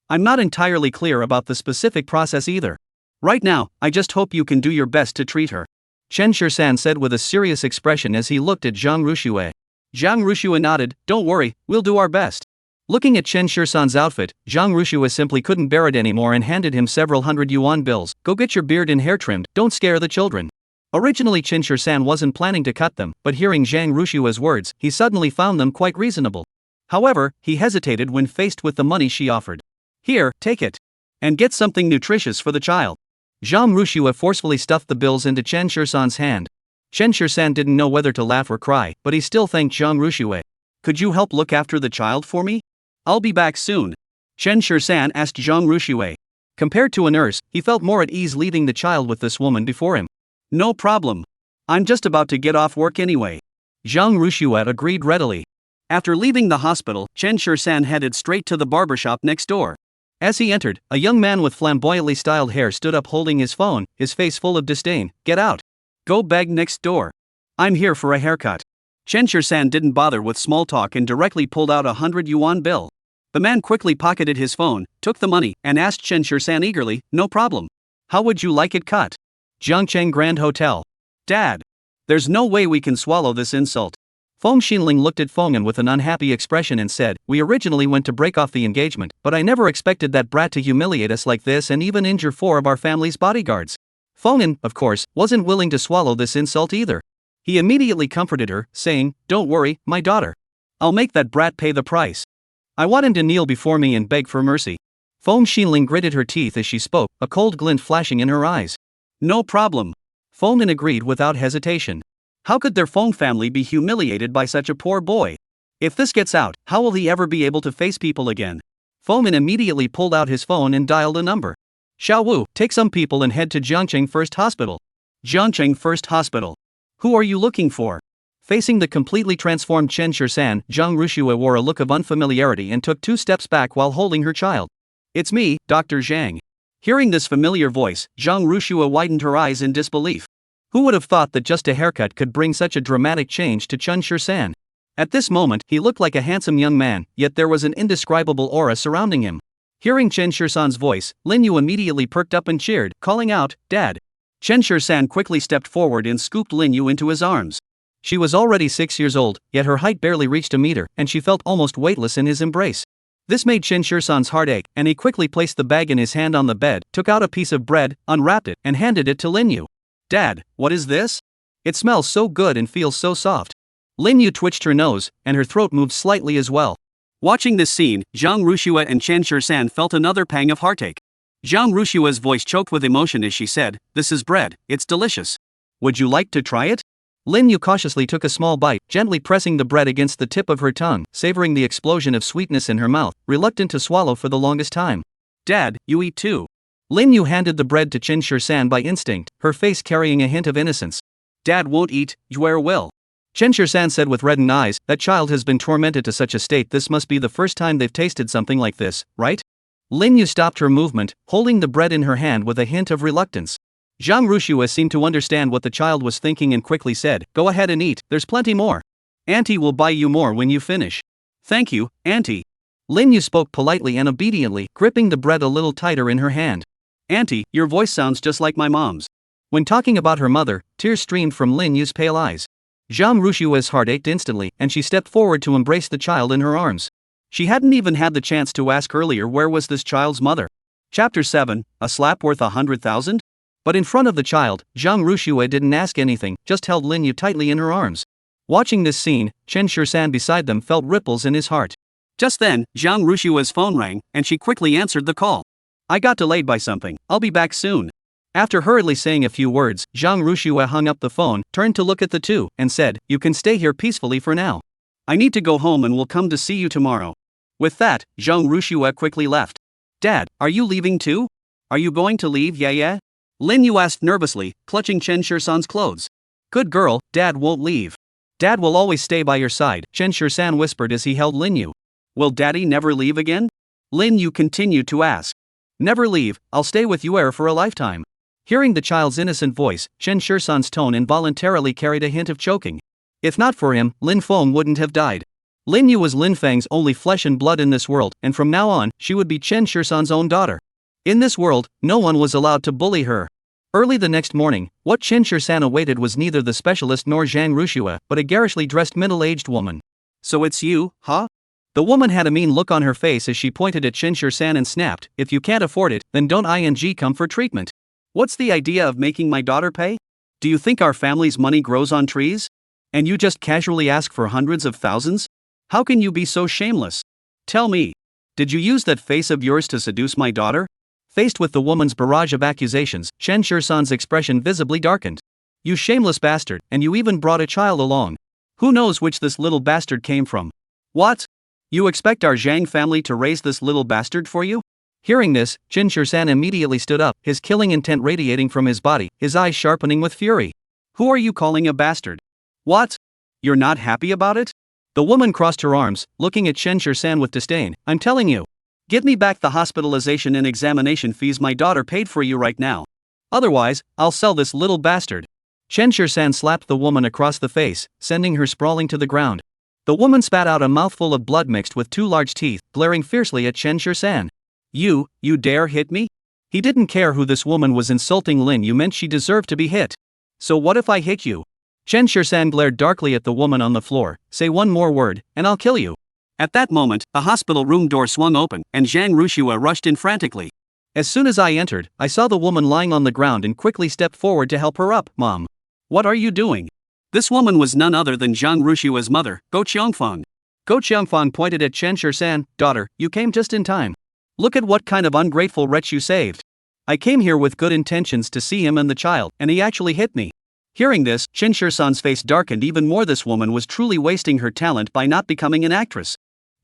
I'm not entirely clear about the specific process either. Right now, I just hope you can do your best to treat her," Chen Shisan said with a serious expression as he looked at Zhang Ruxue. Zhang Ruxue nodded, "Don't worry, we'll do our best." Looking at Chen Shisan's outfit, Zhang Ruxue simply couldn't bear it anymore and handed him several hundred yuan bills. "Go get your beard and hair trimmed, don't scare the children." Originally Chen Shisan wasn't planning to cut them, but hearing Zhang Ruxue's words, he suddenly found them quite reasonable. However, he hesitated when faced with the money she offered. "Here, take it. And get something nutritious for the child." Zhang Ruxue forcefully stuffed the bills into Chen Shisan's hand. Chen Shisan didn't know whether to laugh or cry, but he still thanked Zhang Ruxue. "Could you help look after the child for me? I'll be back soon," Chen Shisan asked Zhang Ruxue. Compared to a nurse, he felt more at ease leaving the child with this woman before him. "No problem. I'm just about to get off work anyway." Zhang Ruxue agreed readily. After leaving the hospital, Chen Shisan headed straight to the barbershop next door. As he entered, a young man with flamboyantly styled hair stood up holding his phone, his face full of disdain. "Get out. Go beg next door. I'm here for a haircut." Chen Shisan didn't bother with small talk and directly pulled out a 100 yuan bill. The man quickly pocketed his phone, took the money, and asked Chen Shisan eagerly, "No problem. How would you like it cut?" "Jiangcheng Grand Hotel." "Dad. There's no way we can swallow this insult." Feng Xinling looked at Feng'an with an unhappy expression and said, "We originally went to break off the engagement, but I never expected that brat to humiliate us like this and even injure 4 of our family's bodyguards." Feng'an, of course, wasn't willing to swallow this insult either. He immediately comforted her, saying, "Don't worry, my daughter. I'll make that brat pay the price. I want him to kneel before me and beg for mercy." Feng Xinling gritted her teeth as she spoke, a cold glint flashing in her eyes. "No problem." Feng'an agreed without hesitation. How could their Feng family be humiliated by such a poor boy? If this gets out, how will he ever be able to face people again? Feng'an immediately pulled out his phone and dialed a number. "Xiao Wu, take some people and head to Jiangcheng First Hospital." "Jiangcheng First Hospital. Who are you looking for?" Facing the completely transformed Chen Shisan, Zhang Ruxue wore a look of unfamiliarity and took 2 steps back while holding her child. "It's me, Dr. Zhang." Hearing this familiar voice, Zhang Ruxue widened her eyes in disbelief. Who would have thought that just a haircut could bring such a dramatic change to Chen Shisan? At this moment, he looked like a handsome young man, yet there was an indescribable aura surrounding him. Hearing Chen Shisan's voice, Lin Yu immediately perked up and cheered, calling out, "Dad." Chen Shisan quickly stepped forward and scooped Lin Yu into his arms. She was already 6 years old, yet her height barely reached a meter, and she felt almost weightless in his embrace. This made Chen Shisan's heart ache, and he quickly placed the bag in his hand on the bed, took out a piece of bread, unwrapped it, and handed it to Lin Yu. "Dad, what is this? It smells so good and feels so soft." Lin Yu twitched her nose, and her throat moved slightly as well. Watching this scene, Zhang Ruxue and Chen Shisan felt another pang of heartache. Zhang Ruxue's voice choked with emotion as she said, "This is bread, it's delicious. Would you like to try it?" Lin Yu cautiously took a small bite, gently pressing the bread against the tip of her tongue, savoring the explosion of sweetness in her mouth, reluctant to swallow for the longest time. Dad, you eat too. Lin Yu handed the bread to Chen Shirsan by instinct, her face carrying a hint of innocence. Dad won't eat, Yuer will. Chen Shirsan said with reddened eyes, that child has been tormented to such a state this must be the first time they've tasted something like this, right? Lin Yu stopped her movement, holding the bread in her hand with a hint of reluctance. Zhang Rushua seemed to understand what the child was thinking and quickly said, go ahead and eat, there's plenty more. Auntie will buy you more when you finish. Thank you, Auntie. Lin Yu spoke politely and obediently, gripping the bread a little tighter in her hand. Auntie, your voice sounds just like my mom's. When talking about her mother, tears streamed from Lin Yu's pale eyes. Zhang Rushua's heart ached instantly, and she stepped forward to embrace the child in her arms. She hadn't even had the chance to ask earlier where was this child's mother. Chapter 7, A Slap Worth 100,000? But in front of the child, Zhang Rushua didn't ask anything, just held Lin Yu tightly in her arms. Watching this scene, Chen Shirsan beside them felt ripples in his heart. Just then, Zhang Rushua's phone rang, and she quickly answered the call. I got delayed by something, I'll be back soon. After hurriedly saying a few words, Zhang Rushua hung up the phone, turned to look at the two, and said, you can stay here peacefully for now. I need to go home and will come to see you tomorrow. With that, Zhang Rushua quickly left. Dad, are you leaving too? Are you going to leave, yeah? Lin Yu asked nervously, clutching Chen Shirsan's clothes. Good girl, Dad won't leave. Dad will always stay by your side, Chen Shirsan whispered as he held Lin Yu. Will Daddy never leave again? Lin Yu continued to ask. Never leave, I'll stay with you for a lifetime. Hearing the child's innocent voice, Chen Shirsan's tone involuntarily carried a hint of choking. If not for him, Lin Feng wouldn't have died. Lin Yu was Lin Feng's only flesh and blood in this world, and from now on, she would be Chen Shirsan's own daughter. In this world, no one was allowed to bully her. Early the next morning, what Chen Shirsan awaited was neither the specialist nor Zhang Rushua, but a garishly dressed middle-aged woman. So it's you, huh? The woman had a mean look on her face as she pointed at Chen Shirsan and snapped, if you can't afford it, then don't come for treatment. What's the idea of making my daughter pay? Do you think our family's money grows on trees? And you just casually ask for hundreds of thousands? How can you be so shameless? Tell me, did you use that face of yours to seduce my daughter? Faced with the woman's barrage of accusations, Chen Shirsan's expression visibly darkened. You shameless bastard, and you even brought a child along. Who knows which this little bastard came from? What? You expect our Zhang family to raise this little bastard for you? Hearing this, Chen Shirsan immediately stood up, his killing intent radiating from his body, his eyes sharpening with fury. Who are you calling a bastard? What? You're not happy about it? The woman crossed her arms, looking at Chen Shirsan with disdain. I'm telling you. Give me back the hospitalization and examination fees my daughter paid for you right now. Otherwise, I'll sell this little bastard. Chen Shirsan slapped the woman across the face, sending her sprawling to the ground. The woman spat out a mouthful of blood mixed with two large teeth, glaring fiercely at Chen Shirsan. You dare hit me? He didn't care who this woman was insulting. Lin Yu meant she deserved to be hit. So what if I hit you? Chen Shirsan glared darkly at the woman on the floor. Say one more word, and I'll kill you. At that moment, the hospital room door swung open, and Zhang Rushua rushed in frantically. As soon as I entered, I saw the woman lying on the ground and quickly stepped forward to help her up. Mom. What are you doing? This woman was none other than Zhang Rushua's mother, Go Qiangfang. Go Qiangfang pointed at Chen Shirsan. Daughter, you came just in time. Look at what kind of ungrateful wretch you saved. I came here with good intentions to see him and the child, and he actually hit me. Hearing this, Chen Shirsan's face darkened even more. This woman was truly wasting her talent by not becoming an actress.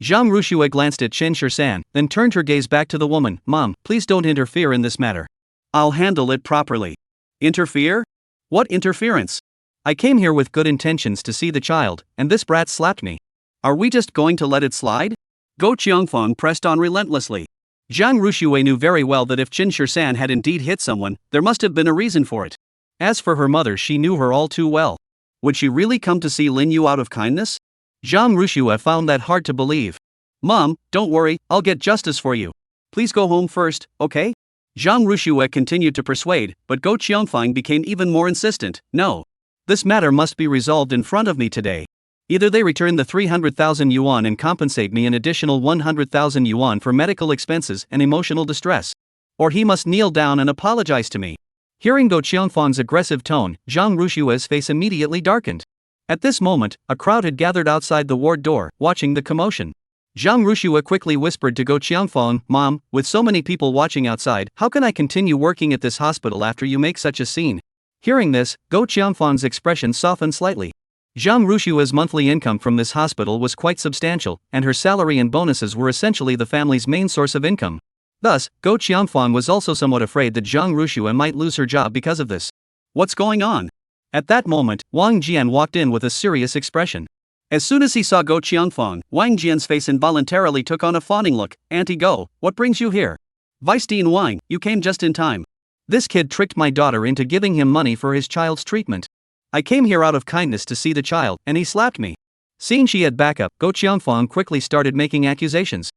Zhang Rushua glanced at Chen Shirsan, then turned her gaze back to the woman. Mom, please don't interfere in this matter. I'll handle it properly. Interfere? What interference? I came here with good intentions to see the child, and this brat slapped me. Are we just going to let it slide? Go Qiangfang pressed on relentlessly. Zhang Rushua knew very well that if Chen Shirsan had indeed hit someone, there must have been a reason for it. As for her mother, she knew her all too well. Would she really come to see Lin Yu out of kindness? Zhang Rushua found that hard to believe. Mom, don't worry, I'll get justice for you. Please go home first, okay? Zhang Rushua continued to persuade, but Go Qiangfang became even more insistent. No. This matter must be resolved in front of me today. Either they return the 300,000 yuan and compensate me an additional 100,000 yuan for medical expenses and emotional distress, or he must kneel down and apologize to me. Hearing Go Qiangfang's aggressive tone, Zhang Rushua's face immediately darkened. At this moment, a crowd had gathered outside the ward door, watching the commotion. Zhang Rushua quickly whispered to Go Qiangfang, Mom, with so many people watching outside, how can I continue working at this hospital after you make such a scene? Hearing this, Go Qiangfang's expression softened slightly. Zhang Rushua's monthly income from this hospital was quite substantial, and her salary and bonuses were essentially the family's main source of income. Thus, Go Qiangfang was also somewhat afraid that Zhang Rushua might lose her job because of this. What's going on? At that moment, Wang Jian walked in with a serious expression. As soon as he saw Go Qiangfang, Wang Jian's face involuntarily took on a fawning look. Auntie Go, what brings you here? Vice Dean Wang, you came just in time. This kid tricked my daughter into giving him money for his child's treatment. I came here out of kindness to see the child, and he slapped me. Seeing she had backup, Go Qiangfang quickly started making accusations.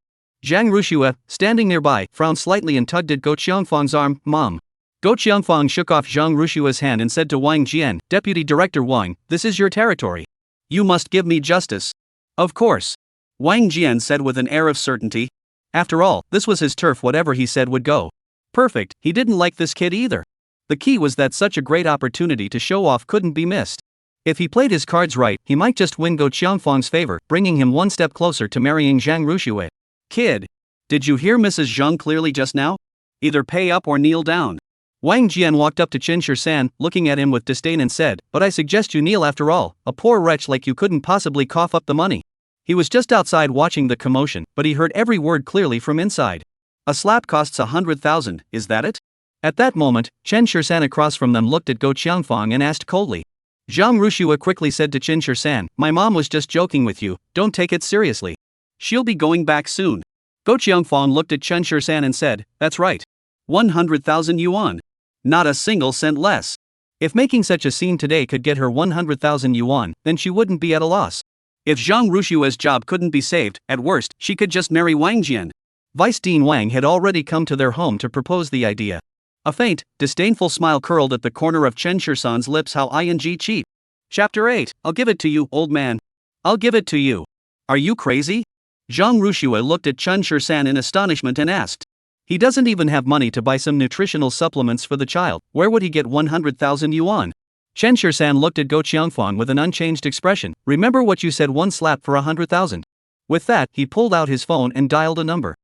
Zhang Rushua, standing nearby, frowned slightly and tugged at Go Qiangfang's arm. Mom. Go Qiangfang shook off Zhang Rushua's hand and said to Wang Jian, Deputy Director Wang, this is your territory. You must give me justice. Of course. Wang Jian said with an air of certainty. After all, this was his turf, whatever he said would go. Perfect, he didn't like this kid either. The key was that such a great opportunity to show off couldn't be missed. If he played his cards right, he might just win Go Qiangfang's favor, bringing him one step closer to marrying Zhang Rushua. Kid. Did you hear Mrs. Zhang clearly just now? Either pay up or kneel down. Wang Jian walked up to Qin Shirsan, looking at him with disdain and said, But I suggest you kneel after all, a poor wretch like you couldn't possibly cough up the money. He was just outside watching the commotion, but he heard every word clearly from inside. A slap costs 100,000, is that it? At that moment, Qin Shirsan across from them looked at Go Qiangfang and asked coldly. Zhang Rushua quickly said to Qin Shirsan, My mom was just joking with you, don't take it seriously. She'll be going back soon. Go Qiangfang looked at Qin Shirsan and said, That's right. 100,000 yuan. Not a single cent less. If making such a scene today could get her 100,000 yuan, then she wouldn't be at a loss. If Zhang Rushua's job couldn't be saved, at worst, she could just marry Wang Jian. Vice Dean Wang had already come to their home to propose the idea. A faint, disdainful smile curled at the corner of Qin Shirsan's lips. How cheap. Chapter 8, I'll give it to you, old man. I'll give it to you. Are you crazy? Zhang Rushua looked at Qin Shirsan in astonishment and asked. He doesn't even have money to buy some nutritional supplements for the child, where would he get 100,000 yuan? Qin Shirsan looked at Go Qiangfang with an unchanged expression. Remember what you said, one slap for 100,000. With that, he pulled out his phone and dialed a number.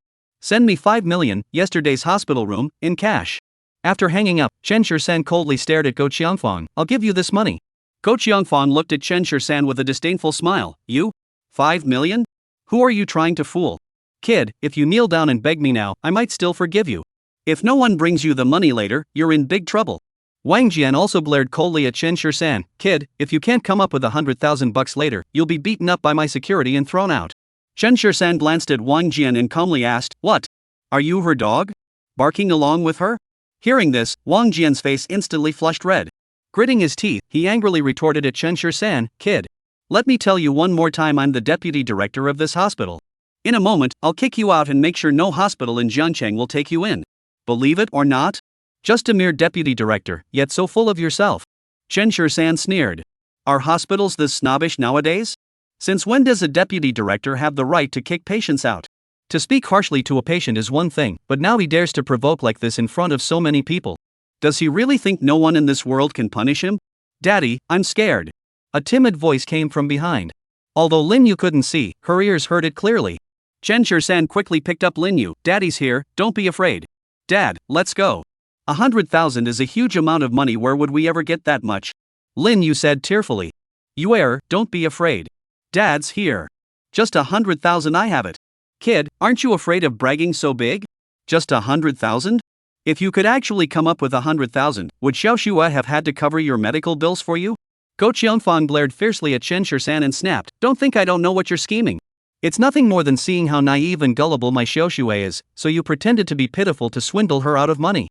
Send me 5 million, yesterday's hospital room, in cash. After hanging up, Qin Shirsan coldly stared at Go Qiangfang. I'll give you this money. Go Qiangfang looked at Qin Shirsan with a disdainful smile. You? 5 million? Who are you trying to fool? Kid, if you kneel down and beg me now, I might still forgive you. If no one brings you the money later, you're in big trouble. Wang Jian also glared coldly at Qin Shirsan. Kid, if you can't come up with 100,000 bucks later, you'll be beaten up by my security and thrown out. Qin Shirsan glanced at Wang Jian and calmly asked, What? Are you her dog? Barking along with her? Hearing this, Wang Jian's face instantly flushed red. Gritting his teeth, he angrily retorted at Qin Shirsan, Kid. Let me tell you one more time, I'm the deputy director of this hospital. In a moment, I'll kick you out and make sure no hospital in Jiancheng will take you in. Believe it or not? Just a mere deputy director, yet so full of yourself. Qin Shirsan sneered. Are hospitals this snobbish nowadays? Since when does a deputy director have the right to kick patients out? To speak harshly to a patient is one thing, but now he dares to provoke like this in front of so many people. Does he really think no one in this world can punish him? Daddy, I'm scared. A timid voice came from behind. Although Lin Yu couldn't see, her ears heard it clearly. Qin Shirsan quickly picked up Lin Yu. Daddy's here, don't be afraid. Dad, let's go. 100,000 is a huge amount of money, where would we ever get that much? Lin Yu said tearfully. You don't be afraid. Dad's here. Just 100,000, I have it. Kid, aren't you afraid of bragging so big? Just 100,000? If you could actually come up with 100,000, would Xiaoxua have had to cover your medical bills for you? Go Qiangfang glared fiercely at Qin Shirsan and snapped, Don't think I don't know what you're scheming. It's nothing more than seeing how naive and gullible my Xiaoxua is, so you pretended to be pitiful to swindle her out of money.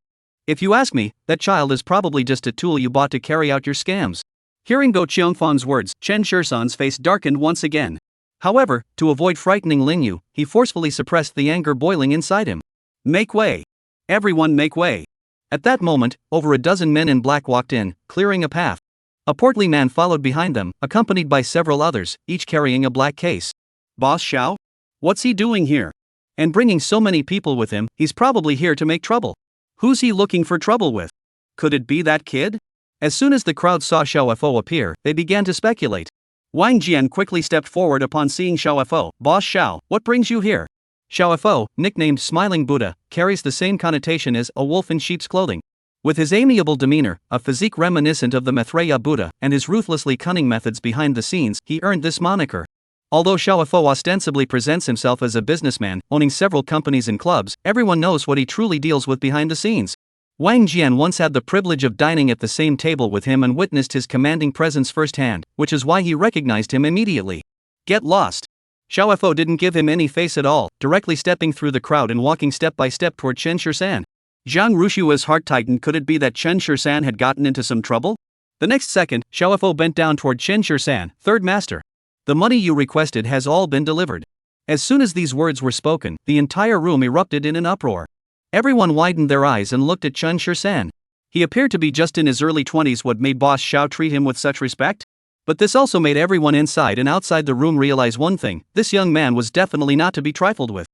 If you ask me, that child is probably just a tool you bought to carry out your scams. Hearing Go Qiangfang's words, Qin Shirsan's face darkened once again. However, to avoid frightening Lin Yu, he forcefully suppressed the anger boiling inside him. Make way. Everyone make way. At that moment, over a dozen men in black walked in, clearing a path. A portly man followed behind them, accompanied by several others, each carrying a black case. Boss Xiao? What's he doing here? And bringing so many people with him, he's probably here to make trouble. Who's he looking for trouble with? Could it be that kid? As soon as the crowd saw Xiaofo appear, they began to speculate. Wang Jian quickly stepped forward upon seeing Xiaofo. Boss Xiao, what brings you here? Xiaofo, nicknamed Smiling Buddha, carries the same connotation as a wolf in sheep's clothing. With his amiable demeanor, a physique reminiscent of the Maitreya Buddha, and his ruthlessly cunning methods behind the scenes, he earned this moniker. Although Xiaofo ostensibly presents himself as a businessman, owning several companies and clubs, everyone knows what he truly deals with behind the scenes. Wang Jian once had the privilege of dining at the same table with him and witnessed his commanding presence firsthand, which is why he recognized him immediately. Get lost. Xiaofo didn't give him any face at all, directly stepping through the crowd and walking step by step toward Chen Shisan. Zhang Rushua's heart tightened. Could it be that Chen Shisan had gotten into some trouble? The next second, Xiaofo bent down toward Chen Shisan. Third master. The money you requested has all been delivered. As soon as these words were spoken, the entire room erupted in an uproar. Everyone widened their eyes and looked at Chen Shisan. He appeared to be just in his early 20s. What made Boss Xiao treat him with such respect? But this also made everyone inside and outside the room realize one thing: this young man was definitely not to be trifled with.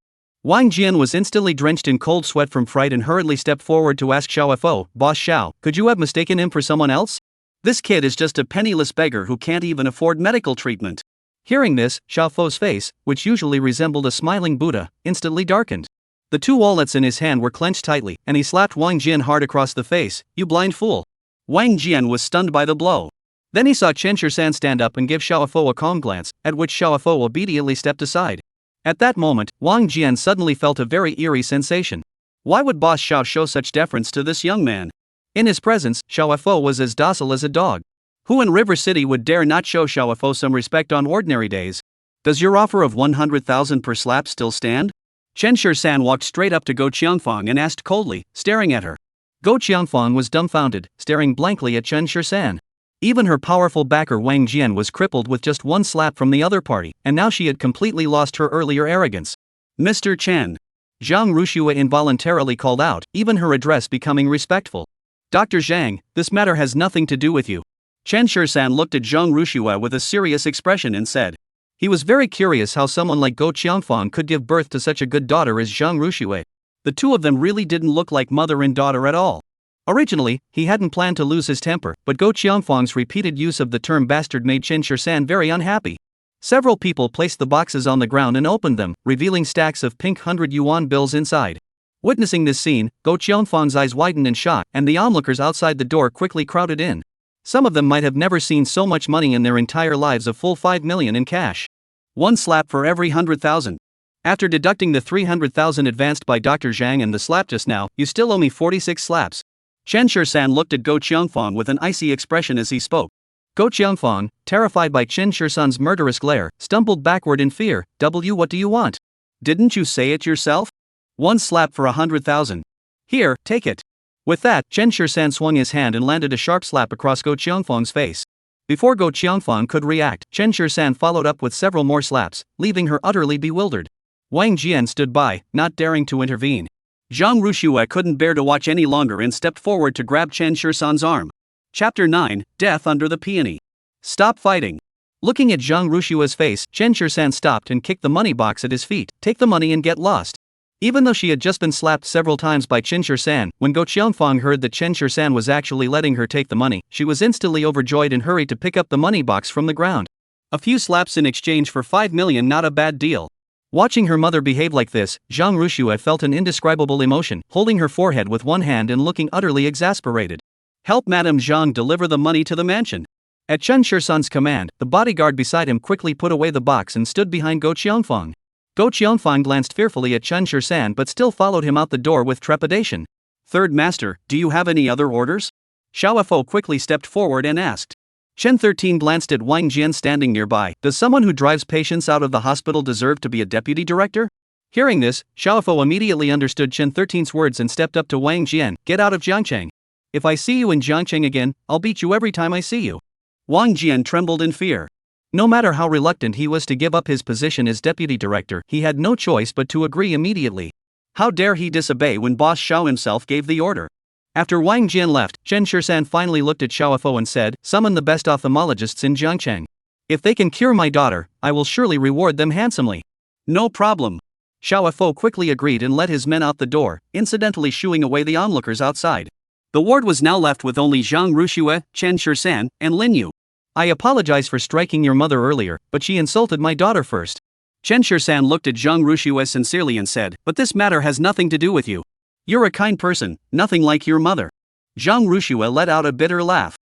Wang Jian was instantly drenched in cold sweat from fright and hurriedly stepped forward to ask Xiaofo, "Boss Xiao, could you have mistaken him for someone else? This kid is just a penniless beggar who can't even afford medical treatment." Hearing this, Xiaofo's face, which usually resembled a smiling Buddha, instantly darkened. The two wallets in his hand were clenched tightly, and he slapped Wang Jian hard across the face. "You blind fool." Wang Jian was stunned by the blow. Then he saw Chen Shisan stand up and give Xiaofo a calm glance, at which Xiaofo obediently stepped aside. At that moment, Wang Jian suddenly felt a very eerie sensation. Why would Boss Xiao show such deference to this young man? In his presence, Xiaofo was as docile as a dog. Who in River City would dare not show Xiaofo some respect on ordinary days? Does your offer of 100,000 per slap still stand? Chen Shisan walked straight up to Go Qiangfang and asked coldly, staring at her. Go Qiangfang was dumbfounded, staring blankly at Chen Shisan. Even her powerful backer Wang Jian was crippled with just one slap from the other party, and now she had completely lost her earlier arrogance. "Mr. Chen." Zhang Rushua involuntarily called out, even her address becoming respectful. "Dr. Zhang, this matter has nothing to do with you." Chen Shisan looked at Zhang Rushua with a serious expression and said. He was very curious how someone like Go Qiangfang could give birth to such a good daughter as Zhang Rushua. The two of them really didn't look like mother and daughter at all. Originally, he hadn't planned to lose his temper, but Go Qiangfang's repeated use of the term bastard made Chen Shisan very unhappy. Several people placed the boxes on the ground and opened them, revealing stacks of pink 100 yuan bills inside. Witnessing this scene, Go Qiangfang's eyes widened in shock, and the onlookers outside the door quickly crowded in. Some of them might have never seen so much money in their entire lives, a full 5 million in cash. One slap for every 100,000. After deducting the 300,000 advanced by Dr. Zhang and the slap just now, you still owe me 46 slaps. Chen Shisan looked at Go Qiangfang with an icy expression as he spoke. Go Qiangfang, terrified by Chen Shisan's murderous glare, stumbled backward in fear. What do you want? Didn't you say it yourself? One slap for 100,000. Here, take it. With that, Chen Shisan swung his hand and landed a sharp slap across Go Qiangfang's face. Before Go Qiangfang could react, Chen Shisan followed up with several more slaps, leaving her utterly bewildered. Wang Jian stood by, not daring to intervene. Zhang Rushua couldn't bear to watch any longer and stepped forward to grab Chen Shisan's arm. Chapter 9, Death Under the Peony. Stop fighting. Looking at Zhang Rushua's face, Chen Shisan stopped and kicked the money box at his feet. Take the money and get lost. Even though she had just been slapped several times by Chen Shisan, when Go Qiangfang heard that Chen Shisan was actually letting her take the money, she was instantly overjoyed and hurried to pick up the money box from the ground. A few slaps in exchange for 5 million, not a bad deal. Watching her mother behave like this, Zhang Rushua felt an indescribable emotion, holding her forehead with one hand and looking utterly exasperated. Help Madame Zhang deliver the money to the mansion. At Chen Shisan's command, the bodyguard beside him quickly put away the box and stood behind Go Qiangfang. Go Qiangfang glanced fearfully at Chen Shisan but still followed him out the door with trepidation. Third Master, do you have any other orders? Xiaofo quickly stepped forward and asked. Chen 13 glanced at Wang Jian standing nearby. Does someone who drives patients out of the hospital deserve to be a deputy director? Hearing this, Xiaofo immediately understood Chen 13's words and stepped up to Wang Jian. Get out of Jiangcheng. If I see you in Jiangcheng again, I'll beat you every time I see you. Wang Jian trembled in fear. No matter how reluctant he was to give up his position as deputy director, he had no choice but to agree immediately. How dare he disobey when Boss Xiao himself gave the order? After Wang Jian left, Chen Shisan finally looked at Xiaofo and said, summon the best ophthalmologists in Jiangcheng. If they can cure my daughter, I will surely reward them handsomely. No problem. Xiaofo quickly agreed and led his men out the door, incidentally shooing away the onlookers outside. The ward was now left with only Zhang Rushua, Chen Shisan, and Lin Yu. I apologize for striking your mother earlier, but she insulted my daughter first. Chen Shisan looked at Zhang Rushua sincerely and said, but this matter has nothing to do with you. You're a kind person, nothing like your mother. Zhang Rushue let out a bitter laugh.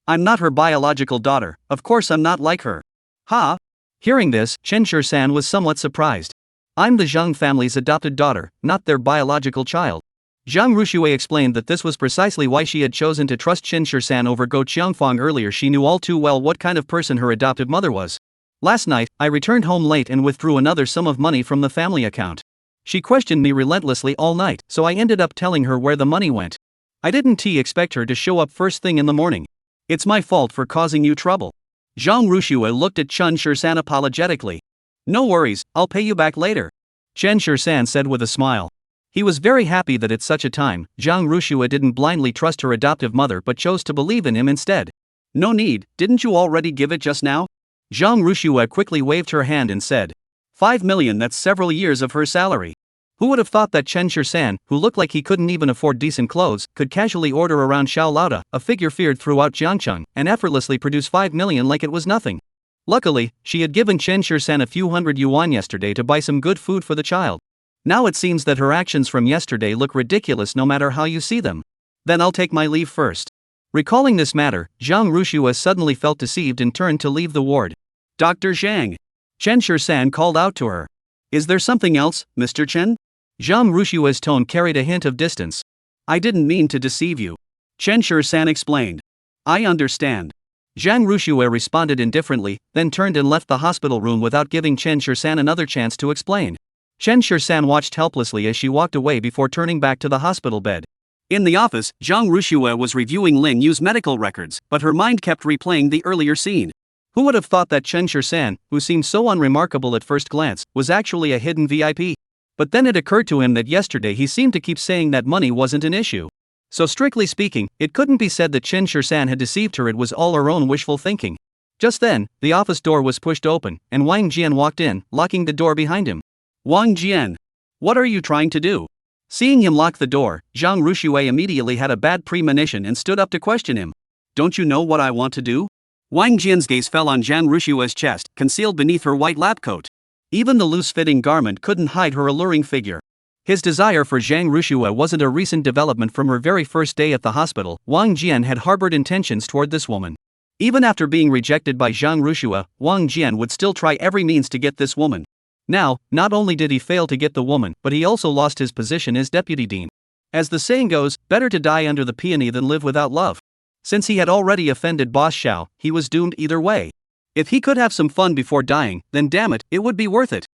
I'm not her biological daughter, of course I'm not like her. Ha! Hearing this, Chen Shur-san was somewhat surprised. I'm the Zhang family's adopted daughter, not their biological child. Zhang Rushue explained that this was precisely why she had chosen to trust Chen Shur-san over Go Qiangfang earlier. She knew all too well what kind of person her adoptive mother was. Last night, I returned home late and withdrew another sum of money from the family account. She questioned me relentlessly all night, so I ended up telling her where the money went. I didn't expect her to show up first thing in the morning. It's my fault for causing you trouble. Zhang Rushue looked at Chen Shur-san apologetically. No worries, I'll pay you back later. Chen Shur-san said with a smile. He was very happy that at such a time, Zhang Rushue didn't blindly trust her adoptive mother but chose to believe in him instead. No need, didn't you already give it just now? Zhang Rushue quickly waved her hand and said. 5 million, that's several years of her salary. Who would have thought that Chen Shur-san, who looked like he couldn't even afford decent clothes, could casually order around Xiao Laoda, a figure feared throughout Jiangcheng, and effortlessly produce 5 million like it was nothing. Luckily, she had given Chen Shur-san a few hundred yuan yesterday to buy some good food for the child. Now it seems that her actions from yesterday look ridiculous no matter how you see them. Then I'll take my leave first. Recalling this matter, Zhang Rushue suddenly felt deceived and turned to leave the ward. Dr. Zhang. Chen Shur-san called out to her. Is there something else, Mr. Chen? Zhang Rushue's tone carried a hint of distance. I didn't mean to deceive you. Chen Shur-san explained. I understand. Zhang Rushue responded indifferently, then turned and left the hospital room without giving Chen Shur-san another chance to explain. Chen Shur-san watched helplessly as she walked away before turning back to the hospital bed. In the office, Zhang Rushue was reviewing Lin Yu's medical records, but her mind kept replaying the earlier scene. Who would have thought that Chen Shur-san, who seemed so unremarkable at first glance, was actually a hidden VIP? But then it occurred to him that yesterday he seemed to keep saying that money wasn't an issue. So strictly speaking, it couldn't be said that Chen Shur-san had deceived her, it was all her own wishful thinking. Just then, the office door was pushed open, and Wang Jian walked in, locking the door behind him. Wang Jian. What are you trying to do? Seeing him lock the door, Zhang Rushue immediately had a bad premonition and stood up to question him. Don't you know what I want to do? Wang Jian's gaze fell on Zhang Rushue's chest, concealed beneath her white lab coat. Even the loose-fitting garment couldn't hide her alluring figure. His desire for Zhang Rushue wasn't a recent development from her very first day at the hospital. Wang Jian had harbored intentions toward this woman. Even after being rejected by Zhang Rushue, Wang Jian would still try every means to get this woman. Now, not only did he fail to get the woman, but he also lost his position as deputy dean. As the saying goes, better to die under the peony than live without love. Since he had already offended Boss Xiao, he was doomed either way. If he could have some fun before dying, then damn it, it would be worth it.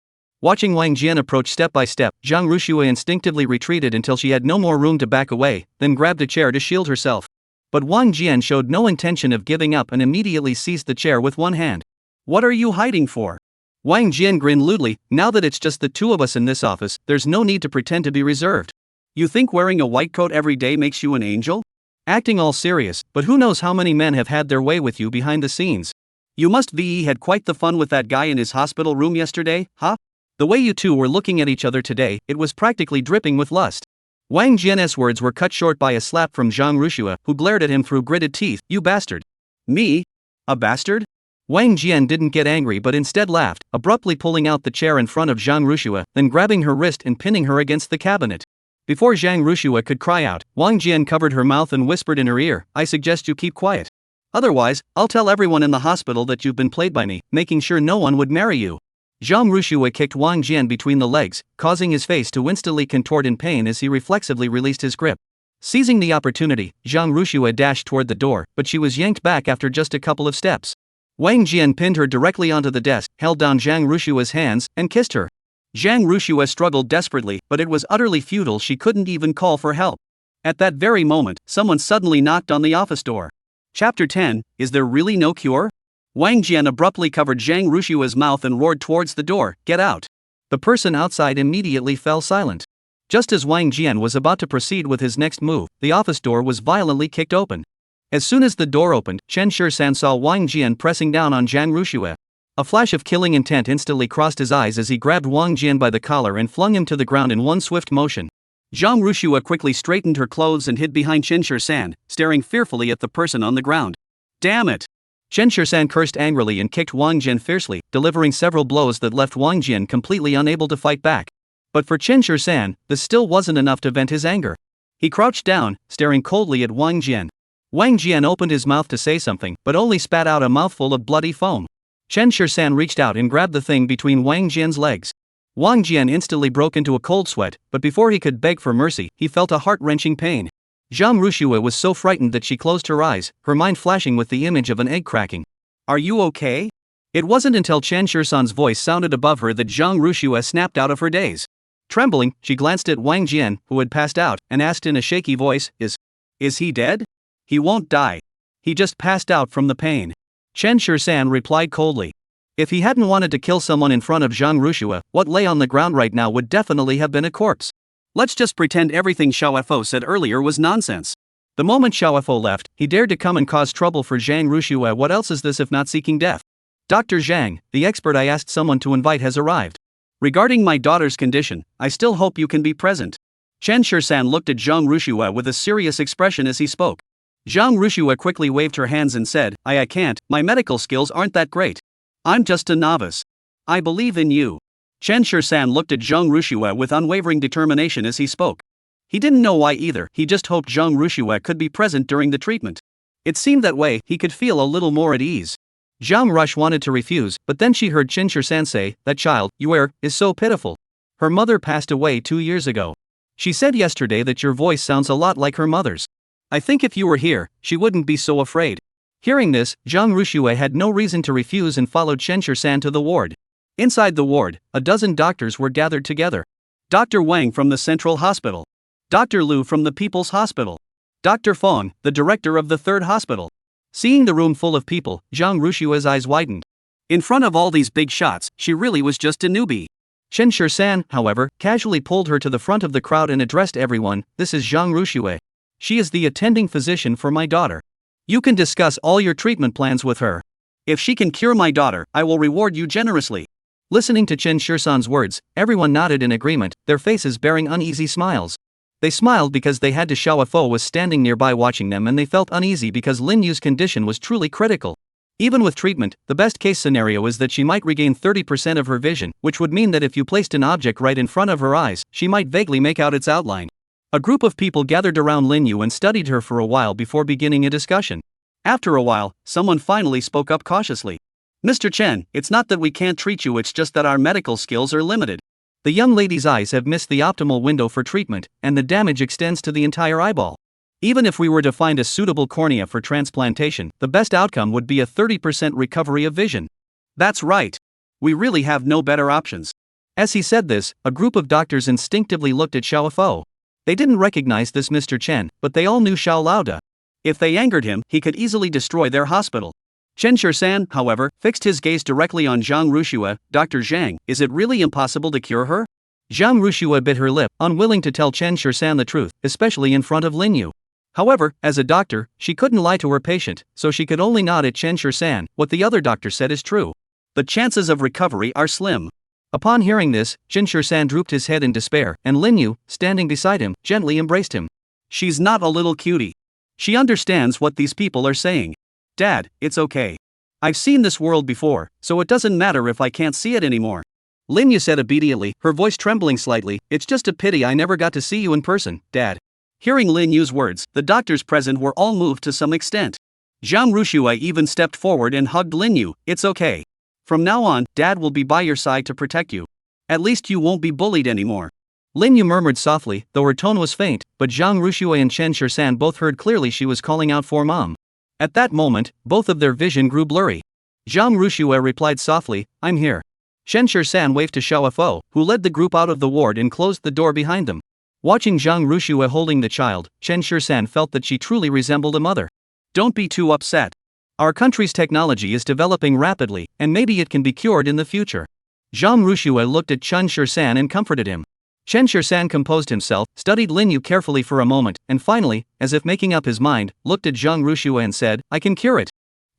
Watching Wang Jian approach step by step, Zhang Rushue instinctively retreated until she had no more room to back away, then grabbed a chair to shield herself. But Wang Jian showed no intention of giving up and immediately seized the chair with one hand. What are you hiding for? Wang Jian grinned lewdly. Now that it's just the two of us in this office, there's no need to pretend to be reserved. You think wearing a white coat every day makes you an angel? Acting all serious, but who knows how many men have had their way with you behind the scenes. You must be had quite the fun with that guy in his hospital room yesterday, huh? The way you two were looking at each other today, it was practically dripping with lust. Wang Jian's words were cut short by a slap from Zhang Rushue, who glared at him through gritted teeth. You bastard. Me? A bastard? Wang Jian didn't get angry but instead laughed, abruptly pulling out the chair in front of Zhang Rushue, then grabbing her wrist and pinning her against the cabinet. Before Zhang Rushue could cry out, Wang Jian covered her mouth and whispered in her ear, I suggest you keep quiet. Otherwise, I'll tell everyone in the hospital that you've been played by me, making sure no one would marry you. Zhang Rushue kicked Wang Jian between the legs, causing his face to instantly contort in pain as he reflexively released his grip. Seizing the opportunity, Zhang Rushue dashed toward the door, but she was yanked back after just a couple of steps. Wang Jian pinned her directly onto the desk, held down Zhang Rushue's hands, and kissed her. Zhang Rushue struggled desperately, but it was utterly futile. She couldn't even call for help. At that very moment, someone suddenly knocked on the office door. Chapter 10, Is There Really No Cure? Wang Jian abruptly covered Zhang Rushue's mouth and roared towards the door, Get out! The person outside immediately fell silent. Just as Wang Jian was about to proceed with his next move, the office door was violently kicked open. As soon as the door opened, Chen Shur-san saw Wang Jian pressing down on Zhang Rushue. A flash of killing intent instantly crossed his eyes as he grabbed Wang Jian by the collar and flung him to the ground in one swift motion. Zhang Rushue quickly straightened her clothes and hid behind Chen Shur-san, staring fearfully at the person on the ground. Damn it! Chen Shur-san cursed angrily and kicked Wang Jian fiercely, delivering several blows that left Wang Jian completely unable to fight back. But for Chen Shur-san, this still wasn't enough to vent his anger. He crouched down, staring coldly at Wang Jian. Wang Jian opened his mouth to say something, but only spat out a mouthful of bloody foam. Chen Shisan reached out and grabbed the thing between Wang Jian's legs. Wang Jian instantly broke into a cold sweat, but before he could beg for mercy, he felt a heart-wrenching pain. Zhang Rushue was so frightened that she closed her eyes, her mind flashing with the image of an egg cracking. "Are you okay?" It wasn't until Chen Shisan's voice sounded above her that Zhang Rushue snapped out of her daze. Trembling, she glanced at Wang Jian, who had passed out, and asked in a shaky voice, Is he dead? He won't die. He just passed out from the pain. Chen Shisan replied coldly. If he hadn't wanted to kill someone in front of Zhang Rushue, what lay on the ground right now would definitely have been a corpse. Let's just pretend everything Xiaofo said earlier was nonsense. The moment Xiaofo left, he dared to come and cause trouble for Zhang Rushue. What else is this if not seeking death? Dr. Zhang, the expert I asked someone to invite has arrived. Regarding my daughter's condition, I still hope you can be present. Chen Shisan looked at Zhang Rushue with a serious expression as he spoke. Zhang Rushue quickly waved her hands and said, I can't, my medical skills aren't that great. I'm just a novice. I believe in you. Chen Shisan looked at Zhang Rushue with unwavering determination as he spoke. He didn't know why either, he just hoped Zhang Rushue could be present during the treatment. It seemed that way, he could feel a little more at ease. Zhang Rush wanted to refuse, but then she heard Chen Shisan say, that child, Yue, is so pitiful. Her mother passed away 2 years ago. She said yesterday that your voice sounds a lot like her mother's. I think if you were here, she wouldn't be so afraid. Hearing this, Zhang Rushue had no reason to refuse and followed Chen Shisan to the ward. Inside the ward, a dozen doctors were gathered together. Dr. Wang from the Central Hospital. Dr. Liu from the People's Hospital. Dr. Fong, the director of the Third Hospital. Seeing the room full of people, Zhang Rushue's eyes widened. In front of all these big shots, she really was just a newbie. Chen Shisan, however, casually pulled her to the front of the crowd and addressed everyone, this is Zhang Rushue. She is the attending physician for my daughter. You can discuss all your treatment plans with her. If she can cure my daughter, I will reward you generously. Listening to Chen Shisan's words, everyone nodded in agreement, their faces bearing uneasy smiles. They smiled because they had to. Xiaofo was standing nearby watching them, and they felt uneasy because Lin Yu's condition was truly critical. Even with treatment, the best case scenario is that she might regain 30% of her vision, which would mean that if you placed an object right in front of her eyes, she might vaguely make out its outline. A group of people gathered around Lin Yu and studied her for a while before beginning a discussion. After a while, someone finally spoke up cautiously. Mr. Chen, it's not that we can't treat you, it's just that our medical skills are limited. The young lady's eyes have missed the optimal window for treatment, and the damage extends to the entire eyeball. Even if we were to find a suitable cornea for transplantation, the best outcome would be a 30% recovery of vision. That's right. We really have no better options. As he said this, a group of doctors instinctively looked at Xiaofo. They didn't recognize this Mr. Chen, but they all knew Xiao Laoda. If they angered him, he could easily destroy their hospital. Chen Shisan, however, fixed his gaze directly on Zhang Rushue. Dr. Zhang, is it really impossible to cure her? Zhang Rushue bit her lip, unwilling to tell Chen Shisan the truth, especially in front of Lin Yu. However, as a doctor, she couldn't lie to her patient, so she could only nod at Chen Shisan. What the other doctor said is true. The chances of recovery are slim. Upon hearing this, Chen Shisan drooped his head in despair, and Lin Yu, standing beside him, gently embraced him. She's not a little cutie. She understands what these people are saying. Dad, it's okay. I've seen this world before, so it doesn't matter if I can't see it anymore. Lin Yu said obediently, her voice trembling slightly, it's just a pity I never got to see you in person, Dad. Hearing Lin Yu's words, the doctors present were all moved to some extent. Zhang Rushue even stepped forward and hugged Lin Yu. It's okay. From now on, Dad will be by your side to protect you. At least you won't be bullied anymore. Lin Yu murmured softly, though her tone was faint, but Zhang Rushue and Chen Shisan both heard clearly she was calling out for Mom. At that moment, both of their vision grew blurry. Zhang Rushue replied softly, I'm here. Chen Shisan waved to Xiaofo, who led the group out of the ward and closed the door behind them. Watching Zhang Rushue holding the child, Chen Shisan felt that she truly resembled a mother. Don't be too upset. Our country's technology is developing rapidly, and maybe it can be cured in the future. Zhang Rushue looked at Chen Shisan and comforted him. Chen Shisan composed himself, studied Lin Yu carefully for a moment, and finally, as if making up his mind, looked at Zhang Rushue and said, I can cure it.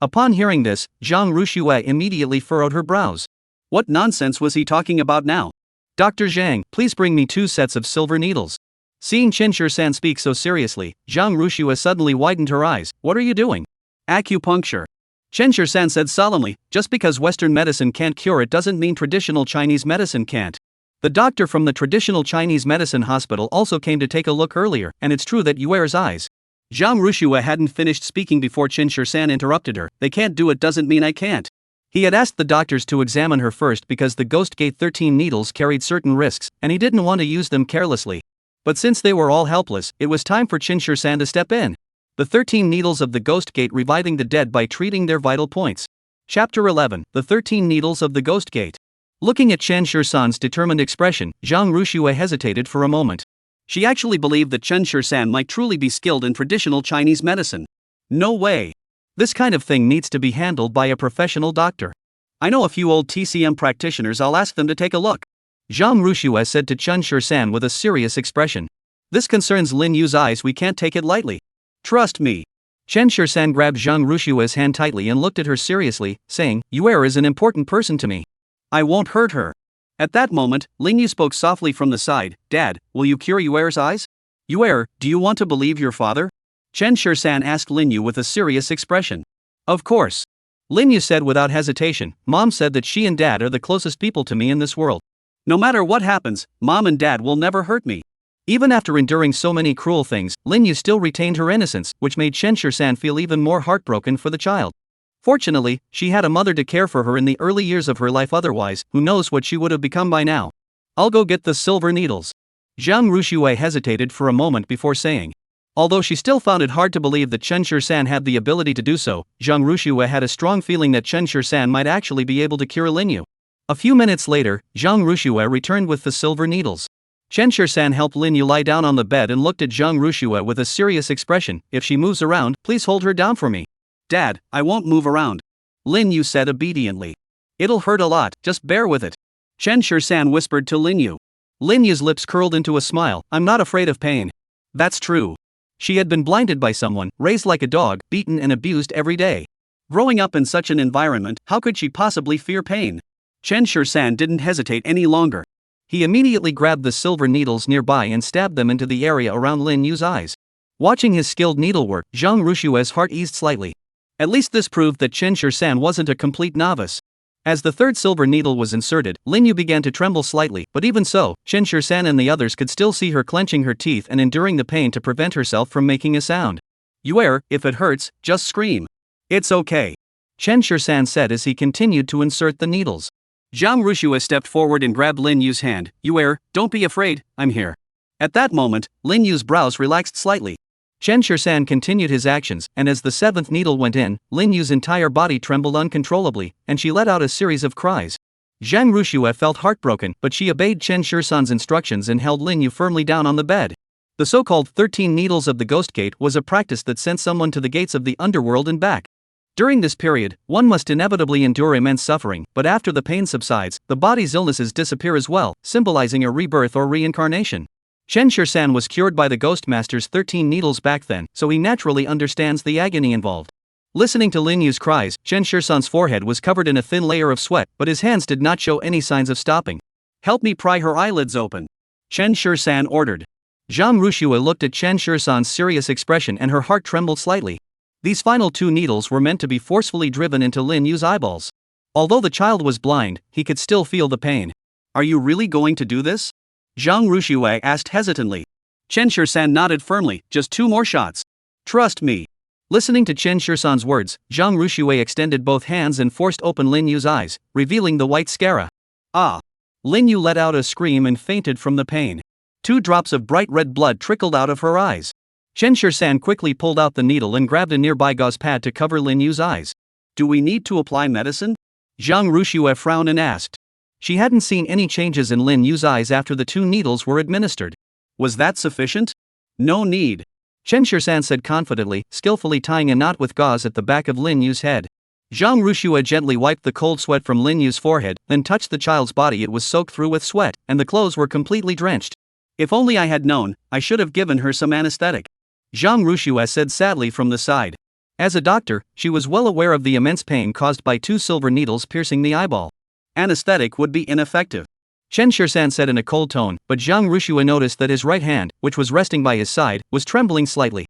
Upon hearing this, Zhang Rushue immediately furrowed her brows. What nonsense was he talking about now? Dr. Zhang, please bring me 2 sets of silver needles. Seeing Chen Shisan speak so seriously, Zhang Rushue suddenly widened her eyes. What are you doing? Acupuncture. Chen Shisan said solemnly, just because Western medicine can't cure it doesn't mean traditional Chinese medicine can't. The doctor from the traditional Chinese medicine hospital also came to take a look earlier, and it's true that Yuer's eyes. Zhang Rushue hadn't finished speaking before Qin Shisan interrupted her. They can't do it doesn't mean I can't. He had asked the doctors to examine her first because the Ghost Gate 13 needles carried certain risks, and he didn't want to use them carelessly. But since they were all helpless, it was time for Qin Shisan to step in. The 13 needles of the Ghost Gate reviving the dead by treating their vital points. Chapter 11, The 13 Needles of the Ghost Gate. Looking at Chen Shisan's determined expression, Zhang Rushue hesitated for a moment. She actually believed that Chen Shisan might truly be skilled in traditional Chinese medicine. No way. This kind of thing needs to be handled by a professional doctor. I know a few old TCM practitioners, I'll ask them to take a look. Zhang Rushue said to Chen Shisan with a serious expression. This concerns Lin Yu's eyes, we can't take it lightly. Trust me. Chen Shisan grabbed Zhang Rushue's hand tightly and looked at her seriously, saying, Yuer is an important person to me. I won't hurt her. At that moment, Lin Yu spoke softly from the side, Dad, will you cure Yuer's eyes? Yuer, do you want to believe your father? Chen Shisan asked Lin Yu with a serious expression. Of course. Lin Yu said without hesitation, Mom said that she and Dad are the closest people to me in this world. No matter what happens, Mom and Dad will never hurt me. Even after enduring so many cruel things, Lin Yu still retained her innocence, which made Chen Shisan feel even more heartbroken for the child. Fortunately, she had a mother to care for her in the early years of her life, otherwise, who knows what she would have become by now. I'll go get the silver needles. Zhang Rushue hesitated for a moment before saying. Although she still found it hard to believe that Chen Shisan had the ability to do so, Zhang Rushue had a strong feeling that Chen Shisan might actually be able to cure Lin Yu. A few minutes later, Zhang Rushue returned with the silver needles. Chen Shisan helped Lin Yu lie down on the bed and looked at Zhang Rushue with a serious expression. If she moves around, please hold her down for me. Dad, I won't move around. Lin Yu said obediently. It'll hurt a lot, just bear with it. Chen Shisan whispered to Lin Yu. Lin Yu's lips curled into a smile. I'm not afraid of pain. That's true. She had been blinded by someone, raised like a dog, beaten and abused every day. Growing up in such an environment, how could she possibly fear pain? Chen Shisan didn't hesitate any longer. He immediately grabbed the silver needles nearby and stabbed them into the area around Lin Yu's eyes. Watching his skilled needlework, Zhang Rushue's heart eased slightly. At least this proved that Chen Shisan wasn't a complete novice. As the third silver needle was inserted, Lin Yu began to tremble slightly, but even so, Chen Shisan and the others could still see her clenching her teeth and enduring the pain to prevent herself from making a sound. Yuer, if it hurts, just scream. It's okay. Chen Shisan said as he continued to insert the needles. Zhang Rushue stepped forward and grabbed Lin Yu's hand. Yuer, don't be afraid, I'm here. At that moment, Lin Yu's brows relaxed slightly. Chen Shisan continued his actions, and as the seventh needle went in, Lin Yu's entire body trembled uncontrollably, and she let out a series of cries. Zhang Rushue felt heartbroken, but she obeyed Chen Shisan's instructions and held Lin Yu firmly down on the bed. The so-called 13 needles of the Ghost Gate was a practice that sent someone to the gates of the underworld and back. During this period, one must inevitably endure immense suffering, but after the pain subsides, the body's illnesses disappear as well, symbolizing a rebirth or reincarnation. Chen Shisan was cured by the Ghost Master's 13 needles back then, so he naturally understands the agony involved. Listening to Lin Yu's cries, Chen Shisan's forehead was covered in a thin layer of sweat, but his hands did not show any signs of stopping. Help me pry her eyelids open. Chen Shisan ordered. Zhang Rushue looked at Chen Shisan's serious expression and her heart trembled slightly. These final two needles were meant to be forcefully driven into Lin Yu's eyeballs. Although the child was blind, he could still feel the pain. Are you really going to do this? Zhang Rushue asked hesitantly. Chen Shisan nodded firmly, just 2 more shots. Trust me. Listening to Chen Shisan's words, Zhang Rushue extended both hands and forced open Lin Yu's eyes, revealing the white scara. Ah! Lin Yu let out a scream and fainted from the pain. 2 drops of bright red blood trickled out of her eyes. Chen Shisan quickly pulled out the needle and grabbed a nearby gauze pad to cover Lin Yu's eyes. Do we need to apply medicine? Zhang Rushue frowned and asked. She hadn't seen any changes in Lin Yu's eyes after the 2 needles were administered. Was that sufficient? No need. Chen Shisan said confidently, skillfully tying a knot with gauze at the back of Lin Yu's head. Zhang Rushue gently wiped the cold sweat from Lin Yu's forehead, then touched the child's body. It was soaked through with sweat, and the clothes were completely drenched. If only I had known, I should have given her some anesthetic. Zhang Rushue said sadly from the side. As a doctor, she was well aware of the immense pain caused by 2 silver needles piercing the eyeball. Anesthetic would be ineffective. Chen Shisan said in a cold tone, but Zhang Rushue noticed that his right hand, which was resting by his side, was trembling slightly.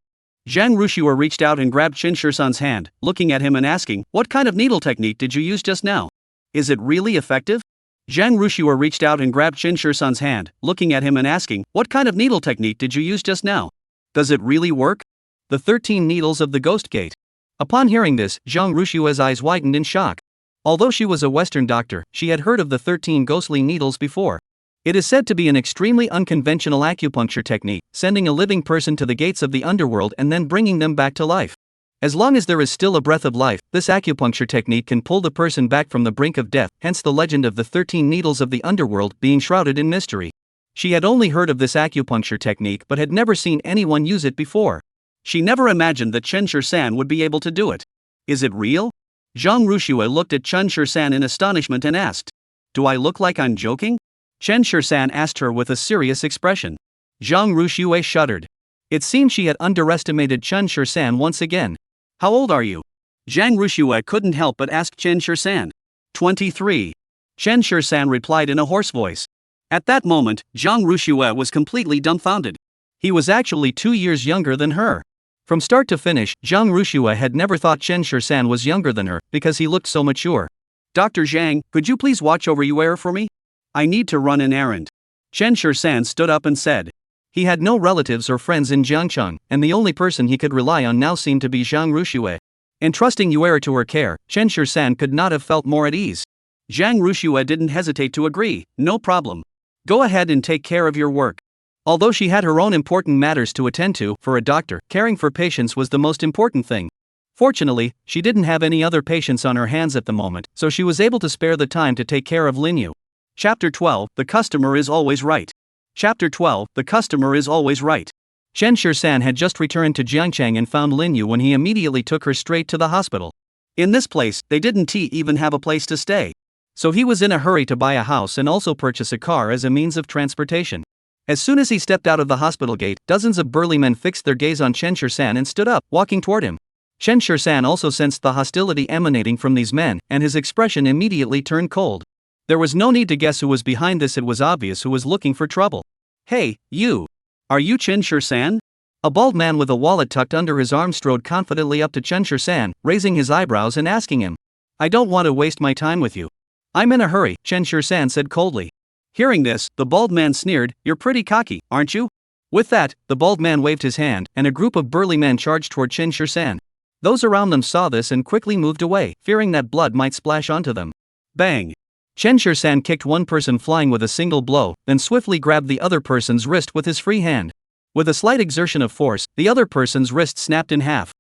Zhang Rushue reached out and grabbed Chen Shisan's hand, looking at him and asking, what kind of needle technique did you use just now? Is it really effective? Zhang Rushua reached out and grabbed Chen Shursan's hand, looking at him and asking, "What kind of needle technique did you use just now? Does it really work?" "The 13 needles of the Ghost Gate." Upon hearing this, Zhang Rushua's eyes widened in shock. Although she was a Western doctor, she had heard of the 13 ghostly needles before. It is said to be an extremely unconventional acupuncture technique, sending a living person to the gates of the underworld and then bringing them back to life. As long as there is still a breath of life, this acupuncture technique can pull the person back from the brink of death, hence the legend of the 13 needles of the underworld being shrouded in mystery. She had only heard of this acupuncture technique but had never seen anyone use it before. She never imagined that Chen Shursan would be able to do it. "Is it real?" Zhang Rushua looked at Chen Shursan in astonishment and asked. "Do I look like I'm joking?" Chen Shursan asked her with a serious expression. Zhang Rushua shuddered. It seemed she had underestimated Chen Shursan once again. "How old are you?" Zhang Rushua couldn't help but ask Chen Shursan. 23. Chen Shursan replied in a hoarse voice. At that moment, Zhang Rushua was completely dumbfounded. He was actually 2 years younger than her. From start to finish, Zhang Rushua had never thought Chen Shursan was younger than her, because he looked so mature. "Dr. Zhang, could you please watch over Yuer for me? I need to run an errand." Chen Shursan stood up and said. He had no relatives or friends in Jiangcheng, and the only person he could rely on now seemed to be Zhang Rushua. Entrusting Yuer to her care, Chen Shursan could not have felt more at ease. Zhang Rushua didn't hesitate to agree. "No problem. Go ahead and take care of your work." Although she had her own important matters to attend to, for a doctor, caring for patients was the most important thing. Fortunately, she didn't have any other patients on her hands at the moment, so she was able to spare the time to take care of Lin Yu. Chapter 12, The Customer is Always Right. Chapter 12, The Customer is Always Right. Chen Shursan had just returned to Jiangcheng and found Lin Yu when he immediately took her straight to the hospital. In this place, they didn't even have a place to stay. So he was in a hurry to buy a house and also purchase a car as a means of transportation. As soon as he stepped out of the hospital gate, dozens of burly men fixed their gaze on Chen Shursan and stood up, walking toward him. Chen Shursan also sensed the hostility emanating from these men, and his expression immediately turned cold. There was no need to guess who was behind this, it was obvious who was looking for trouble. "Hey, you! Are you Chen Shursan?" A bald man with a wallet tucked under his arm strode confidently up to Chen Shursan, raising his eyebrows and asking him. "I don't want to waste my time with you." "I'm in a hurry," Chen Shursan said coldly. Hearing this, the bald man sneered. "You're pretty cocky, aren't you?" With that, the bald man waved his hand, and a group of burly men charged toward Chen Shursan. Those around them saw this and quickly moved away, fearing that blood might splash onto them. Bang! Chen Shursan kicked one person flying with a single blow, then swiftly grabbed the other person's wrist with his free hand. With a slight exertion of force, the other person's wrist snapped in half.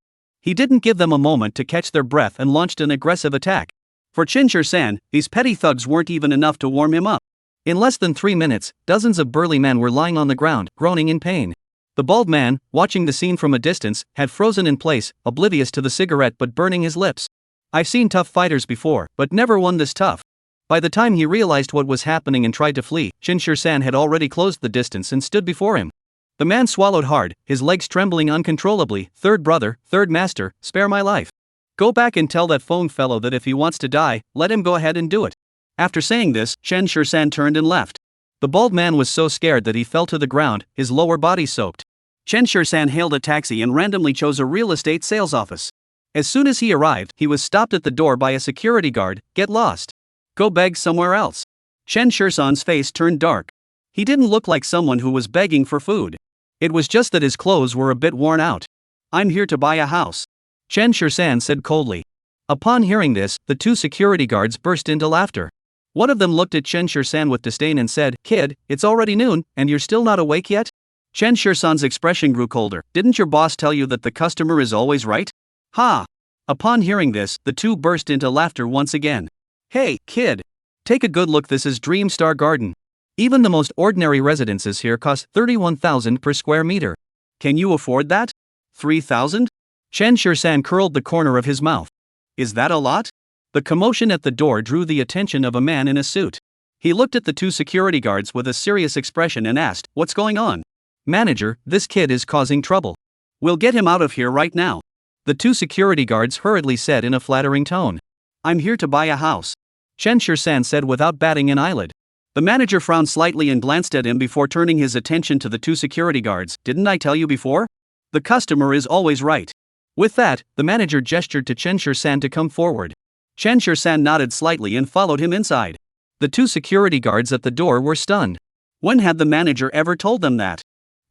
He didn't give them a moment to catch their breath and launched an aggressive attack. For Chen Shursan, these petty thugs weren't even enough to warm him up. In less than 3 minutes, dozens of burly men were lying on the ground, groaning in pain. The bald man, watching the scene from a distance, had frozen in place, oblivious to the cigarette but burning his lips. "I've seen tough fighters before, but never one this tough." By the time he realized what was happening and tried to flee, Chen Shursan had already closed the distance and stood before him. The man swallowed hard, his legs trembling uncontrollably. "Third brother, third master, spare my life. Go back and tell that phone fellow that if he wants to die, let him go ahead and do it." After saying this, Chen Shursan turned and left. The bald man was so scared that he fell to the ground, his lower body soaked. Chen Shursan hailed a taxi and randomly chose a real estate sales office. As soon as he arrived, he was stopped at the door by a security guard. "Get lost. Go beg somewhere else." Chen Shursan's face turned dark. He didn't look like someone who was begging for food. It was just that his clothes were a bit worn out. "I'm here to buy a house," Chen Shursan said coldly. Upon hearing this, the two security guards burst into laughter. One of them looked at Chen Shursan with disdain and said, "Kid, it's already noon, and you're still not awake yet?" Chen Shursan's expression grew colder. "Didn't your boss tell you that the customer is always right?" "Ha!" Upon hearing this, the two burst into laughter once again. "Hey, kid! Take a good look, this is Dream Star Garden. Even the most ordinary residences here cost 31,000 per square meter. Can you afford that? 3,000? Chen Shursan curled the corner of his mouth. "Is that a lot?" The commotion at the door drew the attention of a man in a suit. He looked at the two security guards with a serious expression and asked, "What's going on?" "Manager, this kid is causing trouble. We'll get him out of here right now," the two security guards hurriedly said in a flattering tone. "I'm here to buy a house," Chen Shursan said without batting an eyelid. The manager frowned slightly and glanced at him before turning his attention to the two security guards. "Didn't I tell you before? The customer is always right." With that, the manager gestured to Chen Shursan to come forward. Chen Shursan nodded slightly and followed him inside. The two security guards at the door were stunned. When had the manager ever told them that?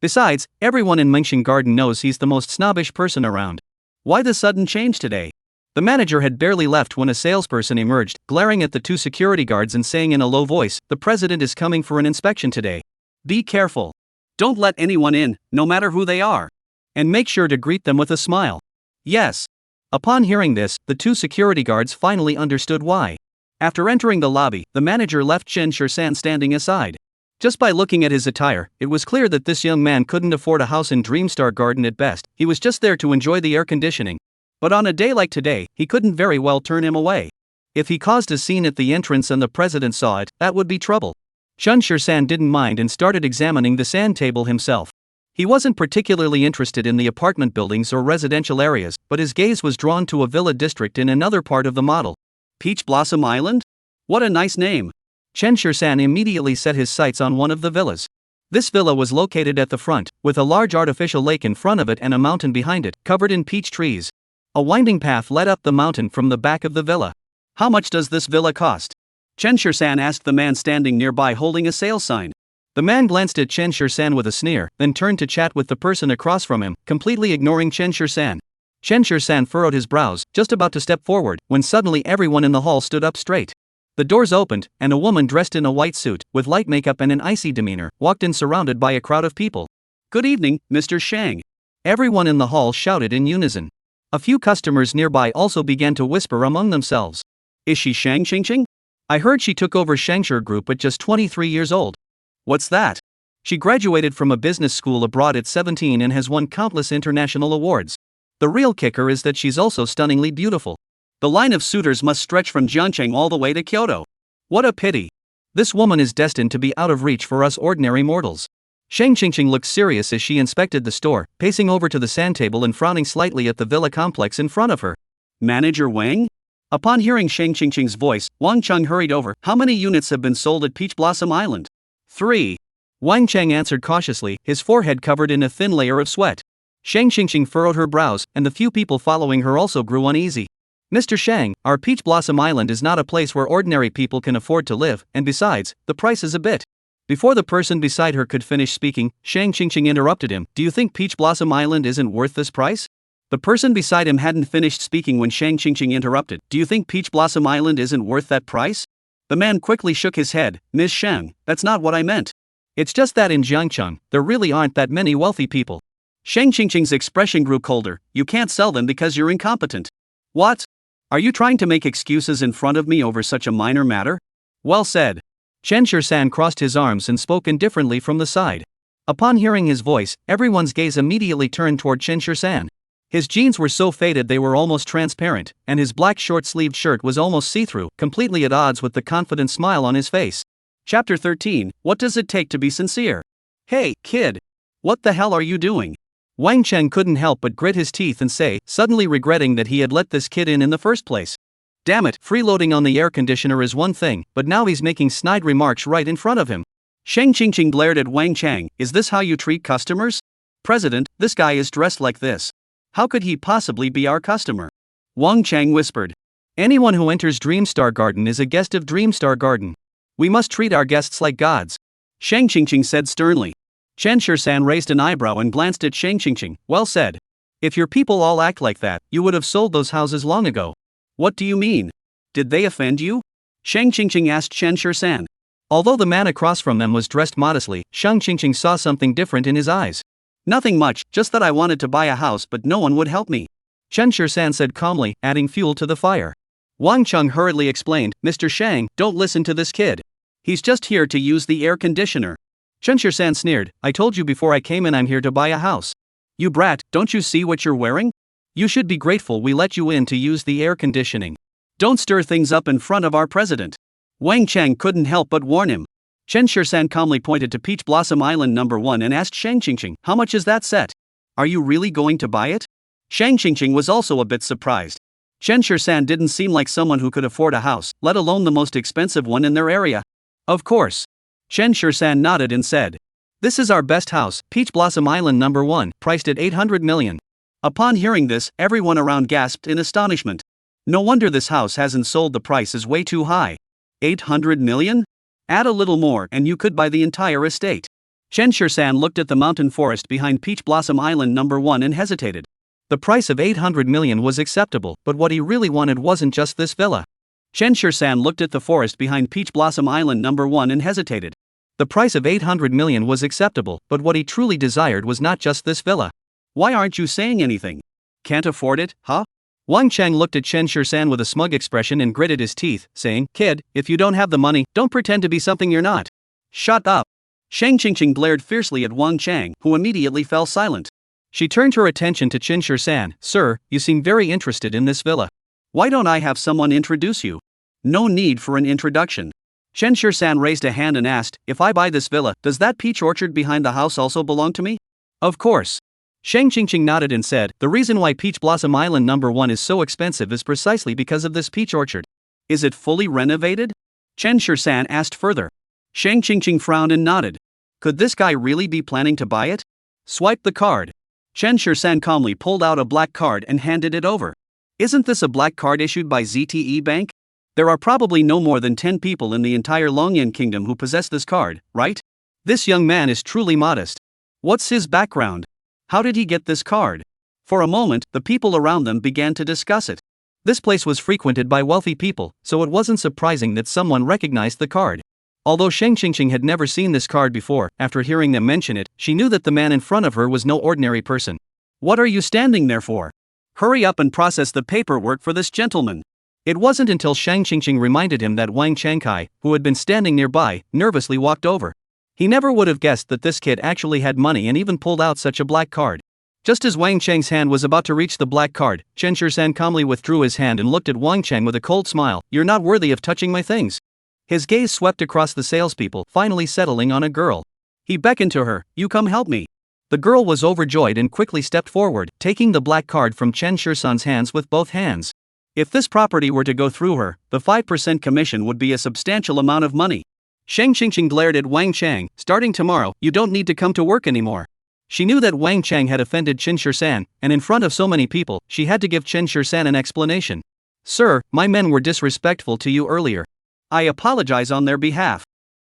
Besides, everyone in Mengxing Garden knows he's the most snobbish person around. Why the sudden change today? The manager had barely left when a salesperson emerged, glaring at the two security guards and saying in a low voice, "The president is coming for an inspection today. Be careful. Don't let anyone in, no matter who they are. And make sure to greet them with a smile." Yes. Upon hearing this, the two security guards finally understood why. After entering the lobby, the manager left Chen Shursan standing aside. Just by looking at his attire, it was clear that this young man couldn't afford a house in Dreamstar Garden at best. He was just there to enjoy the air conditioning. But on a day like today, he couldn't very well turn him away. If he caused a scene at the entrance and the president saw it, that would be trouble. Chen Shursan didn't mind and started examining the sand table himself. He wasn't particularly interested in the apartment buildings or residential areas, but his gaze was drawn to a villa district in another part of the model. Peach Blossom Island? What a nice name. Chen Shursan immediately set his sights on one of the villas. This villa was located at the front, with a large artificial lake in front of it and a mountain behind it, covered in peach trees. A winding path led up the mountain from the back of the villa. How much does this villa cost? Chen Shursan asked the man standing nearby holding a sale sign. The man glanced at Chen Shursan with a sneer, then turned to chat with the person across from him, completely ignoring Chen Shursan. Chen Shursan furrowed his brows, just about to step forward, when suddenly everyone in the hall stood up straight. The doors opened, and a woman dressed in a white suit, with light makeup and an icy demeanor, walked in surrounded by a crowd of people. "Good evening, Mr. Shang." Everyone in the hall shouted in unison. A few customers nearby also began to whisper among themselves. "Is she Shang Qingqing? I heard she took over Shangshur Group at just 23 years old. What's that? She graduated from a business school abroad at 17 and has won countless international awards. The real kicker is that she's also stunningly beautiful. The line of suitors must stretch from Jiangcheng all the way to Kyoto. What a pity. This woman is destined to be out of reach for us ordinary mortals." Shang Qingqing looked serious as she inspected the store, pacing over to the sand table and frowning slightly at the villa complex in front of her. "Manager Wang?" Upon hearing Shang Qingqing's voice, Wang Cheng hurried over. "How many units have been sold at Peach Blossom Island?" 3. Wang Cheng answered cautiously, his forehead covered in a thin layer of sweat. Shang Qingqing furrowed her brows, and the few people following her also grew uneasy. "Mr. Shang, our Peach Blossom Island is not a place where ordinary people can afford to live, and besides, the price is a bit." Before the person beside her could finish speaking, Shang Qingqing interrupted him. "Do you think Peach Blossom Island isn't worth this price?" The person beside him hadn't finished speaking when Shang Qingqing interrupted. "Do you think Peach Blossom Island isn't worth that price?" The man quickly shook his head. "Ms. Shang, that's not what I meant. It's just that in Jiangcheng, there really aren't that many wealthy people." Shang Qingqing's expression grew colder. "You can't sell them because you're incompetent." "What? Are you trying to make excuses in front of me over such a minor matter?" "Well said." Chen Shursan crossed his arms and spoke indifferently from the side. Upon hearing his voice, everyone's gaze immediately turned toward Chen Shursan. His jeans were so faded they were almost transparent, and his black short-sleeved shirt was almost see-through, completely at odds with the confident smile on his face. Chapter 13, What Does It Take to Be Sincere? "Hey, kid! What the hell are you doing?" Wang Cheng couldn't help but grit his teeth and say, suddenly regretting that he had let this kid in the first place. Damn it, freeloading on the air conditioner is one thing, but now he's making snide remarks right in front of him. Shang Qingqing glared at Wang Cheng. "Is this how you treat customers? President, this guy is dressed like this. How could he possibly be our customer?" Wang Cheng whispered. "Anyone who enters Dreamstar Garden is a guest of Dreamstar Garden. We must treat our guests like gods," Shang Qingqing said sternly. Chen Shursan raised an eyebrow and glanced at Shang Qingqing. "Well said. If your people all act like that, you would have sold those houses long ago." "What do you mean? Did they offend you?" Shang Qingqing asked Chen Shursan. Although the man across from them was dressed modestly, Shang Qingqing saw something different in his eyes. "Nothing much, just that I wanted to buy a house but no one would help me," Chen Shursan said calmly, adding fuel to the fire. Wang Cheng hurriedly explained, "Mr. Shang, don't listen to this kid. He's just here to use the air conditioner." Chen Shursan sneered, "I told you before I came in I'm here to buy a house. You brat, don't you see what you're wearing? You should be grateful we let you in to use the air conditioning. Don't stir things up in front of our president." Wang Cheng couldn't help but warn him. Chen Shursan calmly pointed to Peach Blossom Island number 1 and asked Shang Qingqing, "How much is that set? Are you really going to buy it?" Shang Qingqing was also a bit surprised. Chen Shursan didn't seem like someone who could afford a house, let alone the most expensive one in their area. "Of course." Chen Shursan nodded and said, "This is our best house, Peach Blossom Island number 1, priced at 800 million. Upon hearing this, everyone around gasped in astonishment. No wonder this house hasn't sold, the price is way too high. 800 million? Add a little more and you could buy the entire estate. Chen Shirsan looked at the mountain forest behind Peach Blossom Island number 1 and hesitated. The price of 800 million was acceptable, but what he really wanted wasn't just this villa. Chen Shirsan looked at the forest behind Peach Blossom Island number 1 and hesitated. The price of 800 million was acceptable, but what he truly desired was not just this villa. Why aren't you saying anything? Can't afford it, huh? Wang Chang looked at Chen Shirsan with a smug expression and gritted his teeth, saying, "Kid, if you don't have the money, don't pretend to be something you're not." Shut up. Shang Qingqing glared fiercely at Wang Chang, who immediately fell silent. She turned her attention to Chen Shirsan. "Sir, you seem very interested in this villa. Why don't I have someone introduce you?" "No need for an introduction." Chen Shirsan raised a hand and asked, "If I buy this villa, does that peach orchard behind the house also belong to me?" "Of course." Shang Qingqing nodded and said, "The reason why Peach Blossom Island number 1 is so expensive is precisely because of this peach orchard." "Is it fully renovated?" Chen Shirsan asked further. Shang Qingqing frowned and nodded. Could this guy really be planning to buy it? Swipe the card. Chen Shirsan calmly pulled out a black card and handed it over. "Isn't this a black card issued by ZTE Bank? There are probably no more than 10 people in the entire Longyan Kingdom who possess this card, right? This young man is truly modest. What's his background? How did he get this card?" For a moment, the people around them began to discuss it. This place was frequented by wealthy people, so it wasn't surprising that someone recognized the card. Although Shang Qingqing had never seen this card before, after hearing them mention it, she knew that the man in front of her was no ordinary person. "What are you standing there for? Hurry up and process the paperwork for this gentleman." It wasn't until Shang Qingqing reminded him that Wang Changkai, who had been standing nearby, nervously walked over. He never would have guessed that this kid actually had money and even pulled out such a black card. Just as Wang Chang's hand was about to reach the black card, Chen Shirsan calmly withdrew his hand and looked at Wang Chang with a cold smile. "You're not worthy of touching my things." His gaze swept across the salespeople, finally settling on a girl. He beckoned to her, "You come help me." The girl was overjoyed and quickly stepped forward, taking the black card from Chen Shirsan's hands with both hands. If this property were to go through her, the 5% commission would be a substantial amount of money. Shang Qingqing glared at Wang Chang. "Starting tomorrow, you don't need to come to work anymore." She knew that Wang Chang had offended Chen Shirsan, and in front of so many people, she had to give Chen Shirsan an explanation. "Sir, my men were disrespectful to you earlier. I apologize on their behalf.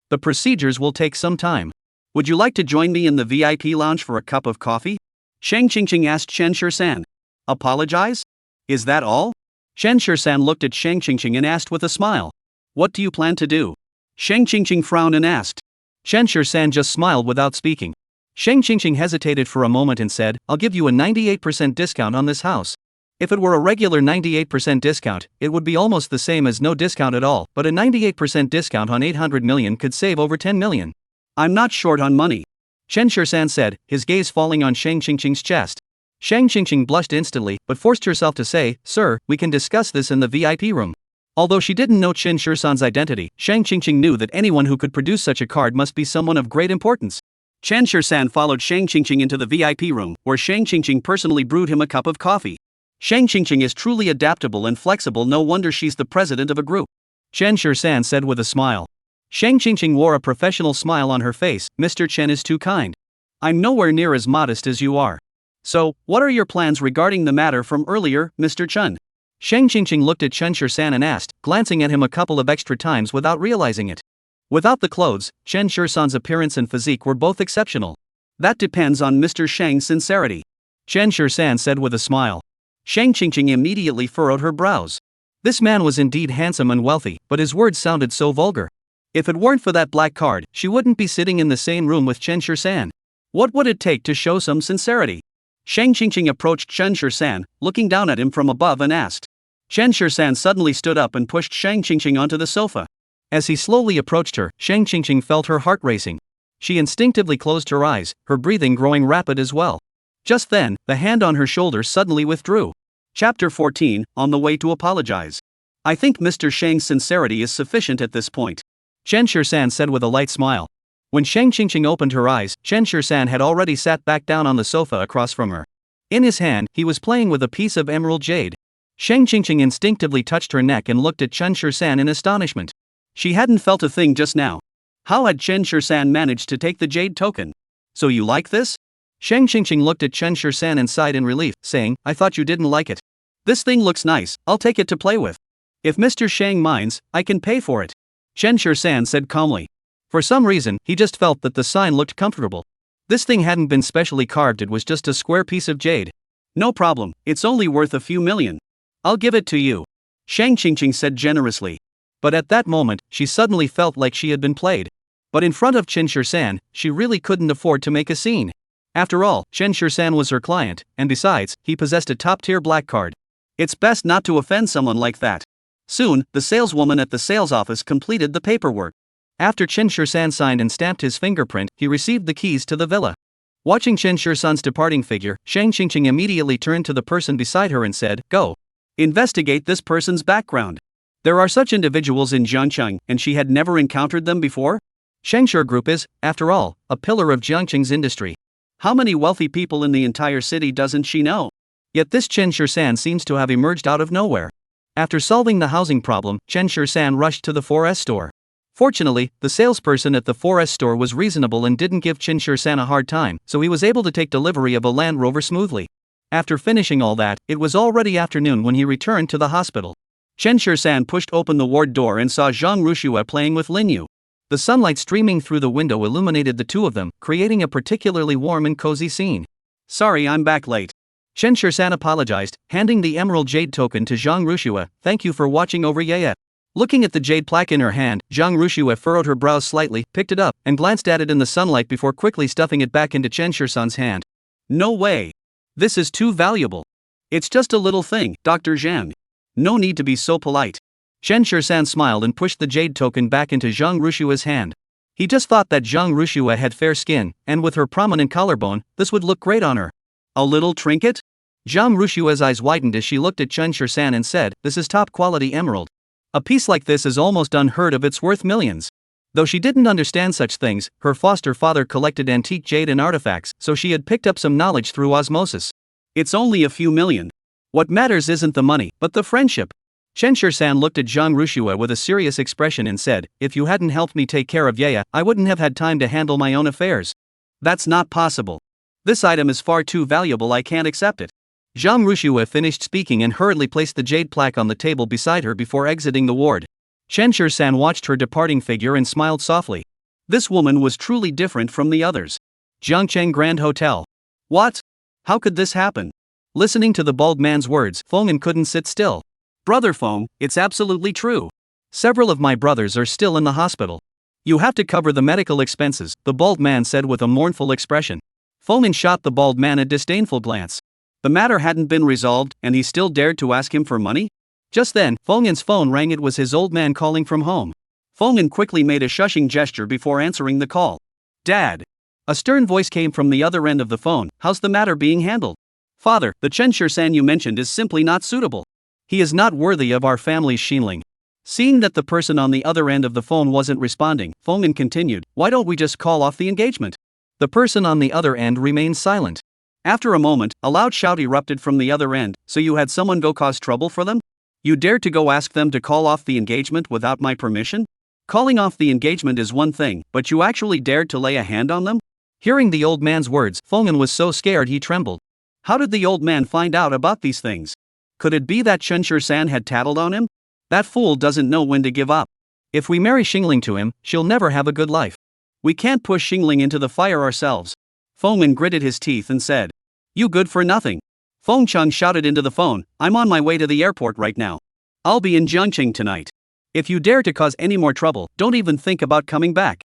The procedures will take some time. Would you like to join me in the VIP lounge for a cup of coffee?" Shang Qingqing asked Chen Shirsan. "Apologize? Is that all?" Chen Shirsan looked at Shang Qingqing and asked with a smile. "What do you plan to do?" Shang Qingqing frowned and asked. Chen Shirsan just smiled without speaking. Shang Qingqing hesitated for a moment and said, "I'll give you a 98% discount on this house." If it were a regular 98% discount, it would be almost the same as no discount at all, but a 98% discount on 800 million could save over 10 million. "I'm not short on money," Chen Shirsan said, his gaze falling on Shang Qingqing's chest. Shang Qingqing blushed instantly, but forced herself to say, "Sir, we can discuss this in the VIP room." Although she didn't know Chen Shirsan's identity, Shang Qingqing knew that anyone who could produce such a card must be someone of great importance. Chen Shirsan followed Shang Qingqing into the VIP room, where Shang Qingqing personally brewed him a cup of coffee. Shang Qingqing is truly adaptable and flexible, no wonder she's the president of a group, Chen Shirsan said with a smile. Shang Qingqing wore a professional smile on her face. "Mr. Chen is too kind. I'm nowhere near as modest as you are. So, what are your plans regarding the matter from earlier, Mr. Chen?" Shang Qingqing looked at Chen Shirsan and asked, glancing at him a couple of extra times without realizing it. Without the clothes, Chen Shirsan's appearance and physique were both exceptional. "That depends on Mr. Shang's sincerity," Chen Shirsan said with a smile. Shang Qingqing immediately furrowed her brows. This man was indeed handsome and wealthy, but his words sounded so vulgar. If it weren't for that black card, she wouldn't be sitting in the same room with Chen Shirsan. What would it take to show some sincerity? Shang Qingqing approached Chen Shirsan, looking down at him from above and asked. Chen Shirsan suddenly stood up and pushed Shang Qingqing onto the sofa. As he slowly approached her, Shang Qingqing felt her heart racing. She instinctively closed her eyes, her breathing growing rapid as well. Just then, the hand on her shoulder suddenly withdrew. Chapter 14, On the Way to Apologize. "I think Mr. Shang's sincerity is sufficient at this point," Chen Shirsan said with a light smile. When Shang Qingqing opened her eyes, Chen Shirsan had already sat back down on the sofa across from her. In his hand, he was playing with a piece of emerald jade. Shang Qingqing instinctively touched her neck and looked at Chen Shirsan in astonishment. She hadn't felt a thing just now. How had Chen Shirsan managed to take the jade token? "So you like this?" Shang Qingqing looked at Chen Shirsan and sighed in relief, saying, "I thought you didn't like it. This thing looks nice, I'll take it to play with. If Mr. Shang minds, I can pay for it." Chen Shursan said calmly. For some reason, he just felt that the sign looked comfortable. This thing hadn't been specially carved, it was just a square piece of jade. No problem, it's only worth a few million. I'll give it to you. Shang Qingqing said generously. But at that moment, she suddenly felt like she had been played. But in front of Chen Shursan, she really couldn't afford to make a scene. After all, Chen Shursan was her client, and besides, he possessed a top-tier black card. It's best not to offend someone like that. Soon, the saleswoman at the sales office completed the paperwork. After Chen Shursan signed and stamped his fingerprint, he received the keys to the villa. Watching Chen Shursan's departing figure, Shang Qingqing immediately turned to the person beside her and said, "Go. Investigate this person's background." There are such individuals in Jiangcheng, and she had never encountered them before? Shengshur Group is, after all, a pillar of Jiangcheng's industry. How many wealthy people in the entire city doesn't she know? Yet this Chen Shursan seems to have emerged out of nowhere. After solving the housing problem, Chen Shursan rushed to the 4S store. Fortunately, the salesperson at the 4S store was reasonable and didn't give Chen Shursan a hard time, so he was able to take delivery of a Land Rover smoothly. After finishing all that, it was already afternoon when he returned to the hospital. Chen Shursan pushed open the ward door and saw Zhang Rushua playing with Lin Yu. The sunlight streaming through the window illuminated the two of them, creating a particularly warm and cozy scene. "Sorry I'm back late." Chen Shursan apologized, handing the emerald jade token to Zhang Rushua. "Thank you for watching over Yaya." Looking at the jade plaque in her hand, Zhang Rushua furrowed her brows slightly, picked it up, and glanced at it in the sunlight before quickly stuffing it back into Chen Shursan's hand. "No way. This is too valuable. It's just a little thing, Dr. Zhang. No need to be so polite." Chen Shursan smiled and pushed the jade token back into Zhang Rushua's hand. He just thought that Zhang Rushua had fair skin, and with her prominent collarbone, this would look great on her. "A little trinket?" Zhang Rushua's eyes widened as she looked at Chen Shursan and said, "This is top-quality emerald. A piece like this is almost unheard of, it's worth millions." Though she didn't understand such things, her foster father collected antique jade and artifacts, so she had picked up some knowledge through osmosis. "It's only a few million. What matters isn't the money, but the friendship." Chen Shursan looked at Zhang Rushua with a serious expression and said, "If you hadn't helped me take care of Yaya, I wouldn't have had time to handle my own affairs." "That's not possible. This item is far too valuable, I can't accept it." Zhang Rushua finished speaking and hurriedly placed the jade plaque on the table beside her before exiting the ward. Chen Shursan watched her departing figure and smiled softly. This woman was truly different from the others. Jiangcheng Grand Hotel. What? How could this happen? Listening to the bald man's words, Feng'an couldn't sit still. "Brother Feng, it's absolutely true. Several of my brothers are still in the hospital. You have to cover the medical expenses," the bald man said with a mournful expression. Feng'an shot the bald man a disdainful glance. The matter hadn't been resolved, and he still dared to ask him for money? Just then, Feng'an's phone rang. It was his old man calling from home. Feng'an quickly made a shushing gesture before answering the call. "Dad." A stern voice came from the other end of the phone. "How's the matter being handled?" "Father, the Chen Shursan you mentioned is simply not suitable. He is not worthy of our family's Xinling." Seeing that the person on the other end of the phone wasn't responding, Feng'an continued, "Why don't we just call off the engagement?" The person on the other end remained silent. After a moment, a loud shout erupted from the other end. "So you had someone go cause trouble for them? You dared to go ask them to call off the engagement without my permission? Calling off the engagement is one thing, but you actually dared to lay a hand on them?" Hearing the old man's words, Feng'an was so scared he trembled. How did the old man find out about these things? Could it be that Chen Shursan had tattled on him? That fool doesn't know when to give up. If we marry Xingling to him, she'll never have a good life. We can't push Xingling into the fire ourselves. Feng'an gritted his teeth and said, "You good for nothing." Feng Cheng shouted into the phone, "I'm on my way to the airport right now. I'll be in Jiangcheng tonight. If you dare to cause any more trouble, don't even think about coming back."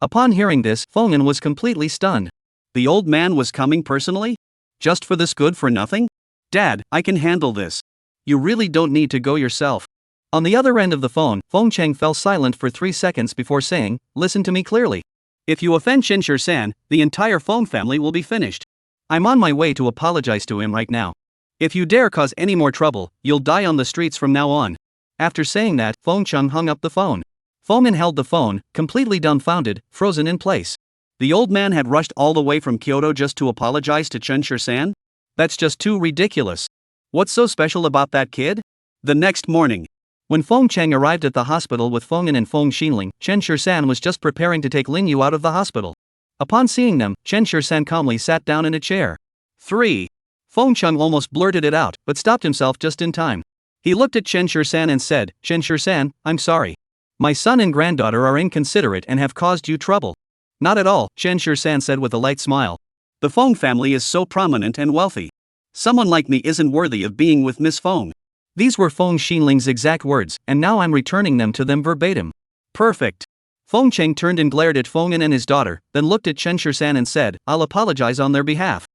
Upon hearing this, Feng'an was completely stunned. The old man was coming personally? Just for this good for nothing? "Dad, I can handle this. You really don't need to go yourself." On the other end of the phone, Feng Cheng fell silent for 3 seconds before saying, "Listen to me clearly. If you offend Chen Shursan, the entire Feng family will be finished. I'm on my way to apologize to him right now. If you dare cause any more trouble, you'll die on the streets from now on." After saying that, Feng Cheng hung up the phone. Feng'an held the phone, completely dumbfounded, frozen in place. The old man had rushed all the way from Kyoto just to apologize to Chen Shursan? That's just too ridiculous. What's so special about that kid? The next morning, when Feng Cheng arrived at the hospital with Feng'an and Feng Xinling, Chen Shursan was just preparing to take Lin Yu out of the hospital. Upon seeing them, Chen Shursan calmly sat down in a chair. 3. Feng Cheng almost blurted it out, but stopped himself just in time. He looked at Chen Shursan and said, "Chen Shursan, I'm sorry. My son and granddaughter are inconsiderate and have caused you trouble. Not at all, Chen Shursan said with a light smile. The Feng family is so prominent and wealthy. Someone like me isn't worthy of being with Miss Feng. These were Feng Xinling's exact words, and now I'm returning them to them verbatim. Perfect. Feng Cheng turned and glared at Feng An and his daughter, then looked at Chen Shursan and said, I'll apologize on their behalf.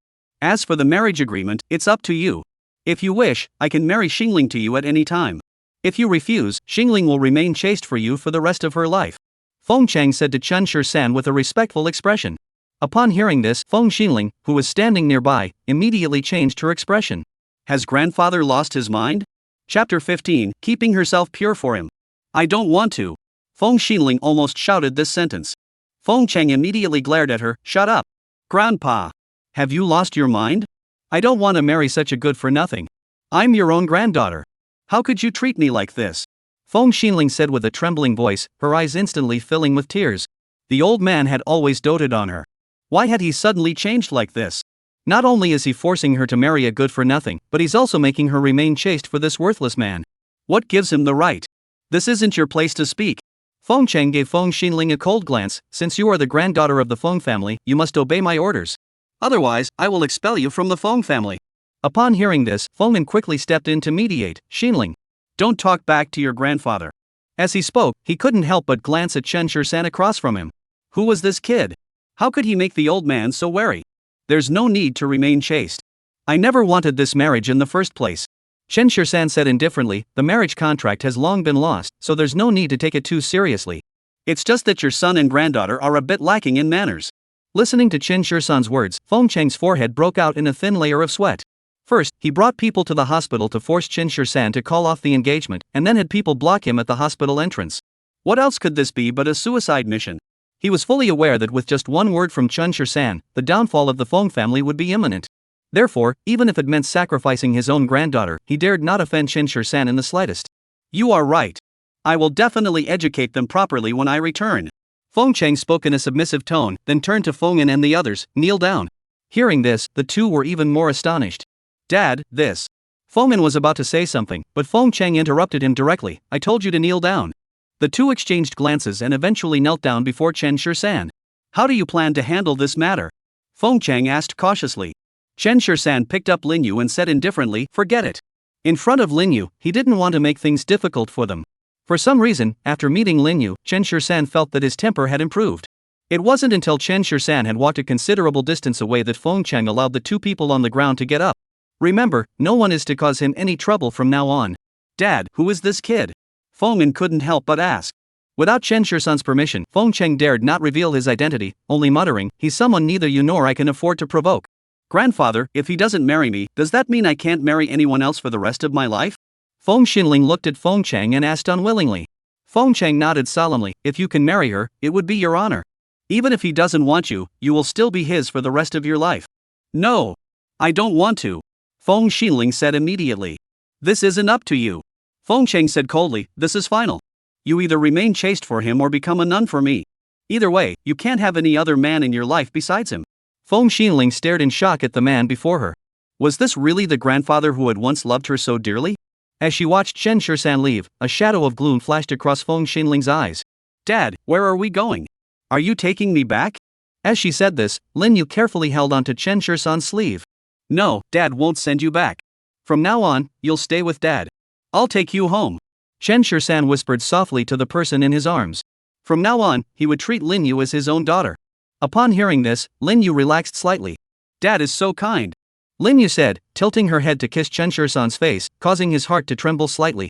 As for the marriage agreement, it's up to you. If you wish, I can marry Xingling to you at any time. If you refuse, Xingling will remain chaste for you for the rest of her life. Feng Cheng said to Chen Shursan with a respectful expression. Upon hearing this, Feng Xingling, who was standing nearby, immediately changed her expression. Has grandfather lost his mind? Chapter 15, Keeping herself pure for him. I don't want to. Feng Xingling almost shouted this sentence. Feng Cheng immediately glared at her, shut up. Grandpa. Have you lost your mind? I don't want to marry such a good-for-nothing. I'm your own granddaughter. How could you treat me like this? Feng Xingling said with a trembling voice, her eyes instantly filling with tears. The old man had always doted on her. Why had he suddenly changed like this? Not only is he forcing her to marry a good-for-nothing, but he's also making her remain chaste for this worthless man. What gives him the right? This isn't your place to speak. Feng Cheng gave Feng Xinling a cold glance. Since you are the granddaughter of the Feng family, you must obey my orders. Otherwise, I will expel you from the Feng family. Upon hearing this, Feng An quickly stepped in to mediate. Xinling, don't talk back to your grandfather. As he spoke, he couldn't help but glance at Chen Shursan across from him. Who was this kid? How could he make the old man so wary? There's no need to remain chaste. I never wanted this marriage in the first place. Chen Shursan said indifferently, the marriage contract has long been lost, so there's no need to take it too seriously. It's just that your son and granddaughter are a bit lacking in manners. Listening to Chen Shursan's words, Feng Cheng's forehead broke out in a thin layer of sweat. First, he brought people to the hospital to force Chen Shursan to call off the engagement, and then had people block him at the hospital entrance. What else could this be but a suicide mission? He was fully aware that with just one word from Chen Shursan, the downfall of the Feng family would be imminent. Therefore, even if it meant sacrificing his own granddaughter, he dared not offend Chen Shursan in the slightest. You are right. I will definitely educate them properly when I return. Feng Cheng spoke in a submissive tone, then turned to Feng An and the others, kneel down. Hearing this, the two were even more astonished. Dad, this. Feng An was about to say something, but Feng Cheng interrupted him directly. I told you to kneel down. The two exchanged glances and eventually knelt down before Chen Shursan. How do you plan to handle this matter? Feng Cheng asked cautiously. Chen Shursan picked up Lin Yu and said indifferently, forget it. In front of Lin Yu, he didn't want to make things difficult for them. For some reason, after meeting Lin Yu, Chen Shursan felt that his temper had improved. It wasn't until Chen Shursan had walked a considerable distance away that Feng Cheng allowed the two people on the ground to get up. Remember, no one is to cause him any trouble from now on. Dad, who is this kid? Feng An couldn't help but ask. Without Chen Shursan's permission, Feng Cheng dared not reveal his identity, only muttering, he's someone neither you nor I can afford to provoke. Grandfather, if he doesn't marry me, does that mean I can't marry anyone else for the rest of my life? Feng Xinling looked at Feng Cheng and asked unwillingly. Feng Cheng nodded solemnly, if you can marry her, it would be your honor. Even if he doesn't want you, you will still be his for the rest of your life. No. I don't want to. Feng Xinling said immediately. This isn't up to you. Feng Cheng said coldly, this is final. You either remain chaste for him or become a nun for me. Either way, you can't have any other man in your life besides him. Feng Xinling stared in shock at the man before her. Was this really the grandfather who had once loved her so dearly? As she watched Chen Shursan leave, a shadow of gloom flashed across Feng Xinling's eyes. Dad, where are we going? Are you taking me back? As she said this, Lin Yu carefully held onto Chen Shursan's sleeve. No, Dad won't send you back. From now on, you'll stay with Dad. I'll take you home. Chen Shursan whispered softly to the person in his arms. From now on, he would treat Lin Yu as his own daughter. Upon hearing this, Lin Yu relaxed slightly. Dad is so kind. Lin Yu said, tilting her head to kiss Chen Shursan's face, causing his heart to tremble slightly.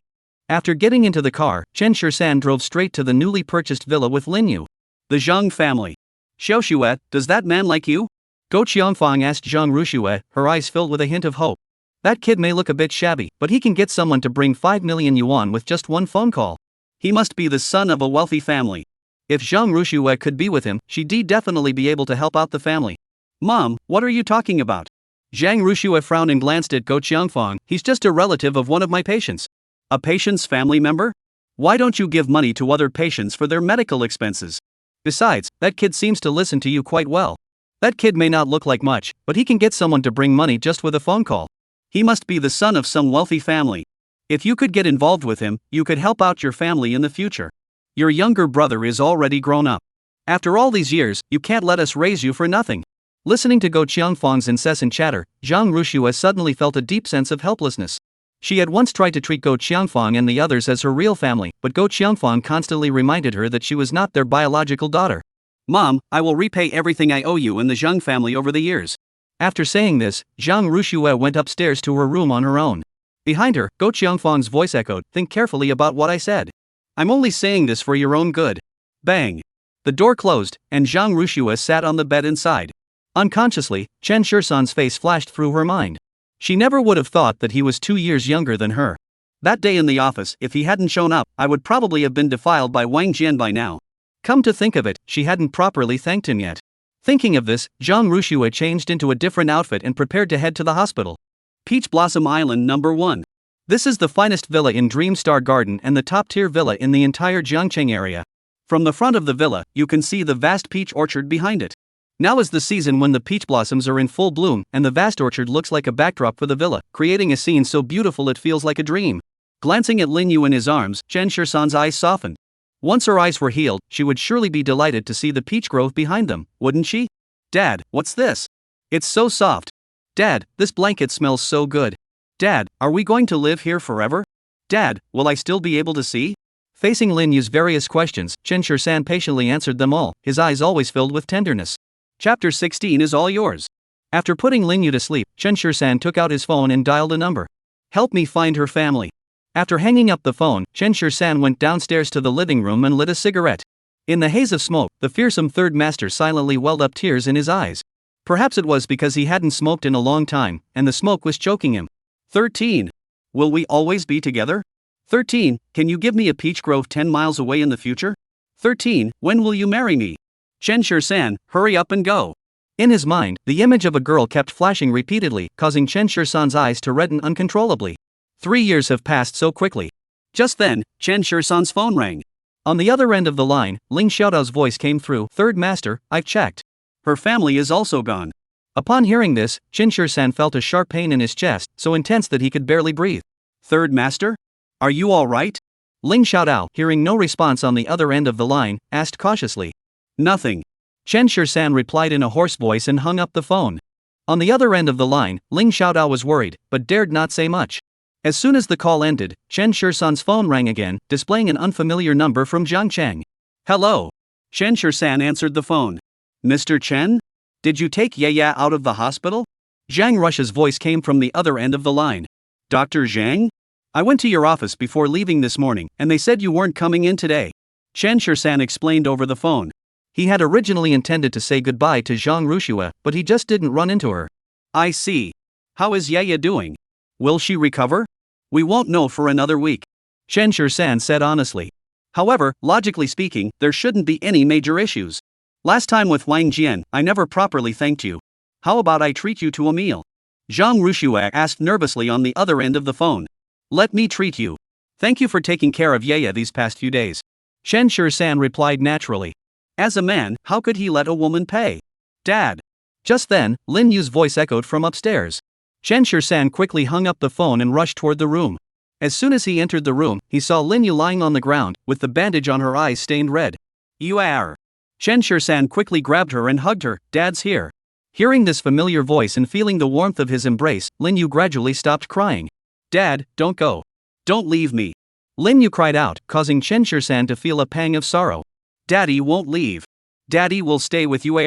After getting into the car, Chen Shursan drove straight to the newly purchased villa with Lin Yu. The Zhang family. Xiaoshuet, does that man like you? Go Qiangfang asked Zhang Rushuet, her eyes filled with a hint of hope. That kid may look a bit shabby, but he can get someone to bring 5 million yuan with just one phone call. He must be the son of a wealthy family. If Zhang Rushuet could be with him, she'd definitely be able to help out the family. Mom, what are you talking about? Zhang Rushuet frowned and glanced at Go Qiangfang. He's just a relative of one of my patients. A patient's family member? Why don't you give money to other patients for their medical expenses? Besides, that kid seems to listen to you quite well. That kid may not look like much, but he can get someone to bring money just with a phone call. He must be the son of some wealthy family. If you could get involved with him, you could help out your family in the future. Your younger brother is already grown up. After all these years, you can't let us raise you for nothing. Listening to Go Qiangfang's incessant chatter, Zhang Rushua suddenly felt a deep sense of helplessness. She had once tried to treat Go Qiangfang and the others as her real family, but Go Qiangfang constantly reminded her that she was not their biological daughter. Mom, I will repay everything I owe you and the Zhang family over the years. After saying this, Zhang Rushua went upstairs to her room on her own. Behind her, Go Qiangfang's voice echoed, "Think carefully about what I said. I'm only saying this for your own good." Bang! The door closed, and Zhang Rushua sat on the bed inside. Unconsciously, Chen Shursan's face flashed through her mind. She never would have thought that he was 2 years younger than her. That day in the office, if he hadn't shown up, I would probably have been defiled by Wang Jian by now. Come to think of it, she hadn't properly thanked him yet. Thinking of this, Zhang Rushua changed into a different outfit and prepared to head to the hospital. Peach Blossom Island number 1. This is the finest villa in Dream Star Garden and the top-tier villa in the entire Jiangcheng area. From the front of the villa, you can see the vast peach orchard behind it. Now is the season when the peach blossoms are in full bloom, and the vast orchard looks like a backdrop for the villa, creating a scene so beautiful it feels like a dream. Glancing at Lin Yu in his arms, Chen Shursan's eyes softened. Once her eyes were healed, she would surely be delighted to see the peach grove behind them, wouldn't she? Dad, what's this? It's so soft. Dad, this blanket smells so good. Dad, are we going to live here forever? Dad, will I still be able to see? Facing Lin Yu's various questions, Chen Shursan patiently answered them all, his eyes always filled with tenderness. Chapter 16 is all yours. After putting Lin Yu to sleep, Chen Shursan took out his phone and dialed a number. Help me find her family. After hanging up the phone, Chen Shursan went downstairs to the living room and lit a cigarette. In the haze of smoke, the fearsome third master silently welled up tears in his eyes. Perhaps it was because he hadn't smoked in a long time, and the smoke was choking him. 13. Will we always be together? 13. Can you give me a peach grove 10 miles away in the future? 13. When will you marry me? Chen Shursan, hurry up and go. In his mind, the image of a girl kept flashing repeatedly, causing Chen Shursan's eyes to redden uncontrollably. 3 years have passed so quickly. Just then, Chen Shursan's phone rang. On the other end of the line, Ling Xiaodao's voice came through. Third master, I've checked. Her family is also gone. Upon hearing this, Chen Shursan felt a sharp pain in his chest, so intense that he could barely breathe. Third master? Are you all right? Ling Xiaodao, hearing no response on the other end of the line, asked cautiously. Nothing. Chen Shursan replied in a hoarse voice and hung up the phone. On the other end of the line, Ling Xiaodao was worried, but dared not say much. As soon as the call ended, Chen Shursan's phone rang again, displaying an unfamiliar number from Jiangcheng. Hello. Chen Shursan answered the phone. Mr. Chen? Did you take Yaya out of the hospital? Zhang Rush's voice came from the other end of the line. Dr. Zhang? I went to your office before leaving this morning, and they said you weren't coming in today. Chen Shursan explained over the phone. He had originally intended to say goodbye to Zhang Rushua, but he just didn't run into her. I see. How is Yaya doing? Will she recover? We won't know for another week. Chen Shursan said honestly. However, logically speaking, there shouldn't be any major issues. Last time with Wang Jian, I never properly thanked you. How about I treat you to a meal? Zhang Rushua asked nervously on the other end of the phone. Let me treat you. Thank you for taking care of Yaya these past few days. Chen Shursan replied naturally. As a man, how could he let a woman pay? Dad. Just then, Lin Yu's voice echoed from upstairs. Chen Shursan quickly hung up the phone and rushed toward the room. As soon as he entered the room, he saw Lin Yu lying on the ground, with the bandage on her eyes stained red. You are. Chen Shursan quickly grabbed her and hugged her. Dad's here. Hearing this familiar voice and feeling the warmth of his embrace, Lin Yu gradually stopped crying. Dad, don't go. Don't leave me. Lin Yu cried out, causing Chen Shursan to feel a pang of sorrow. Daddy won't leave. Daddy will stay with you.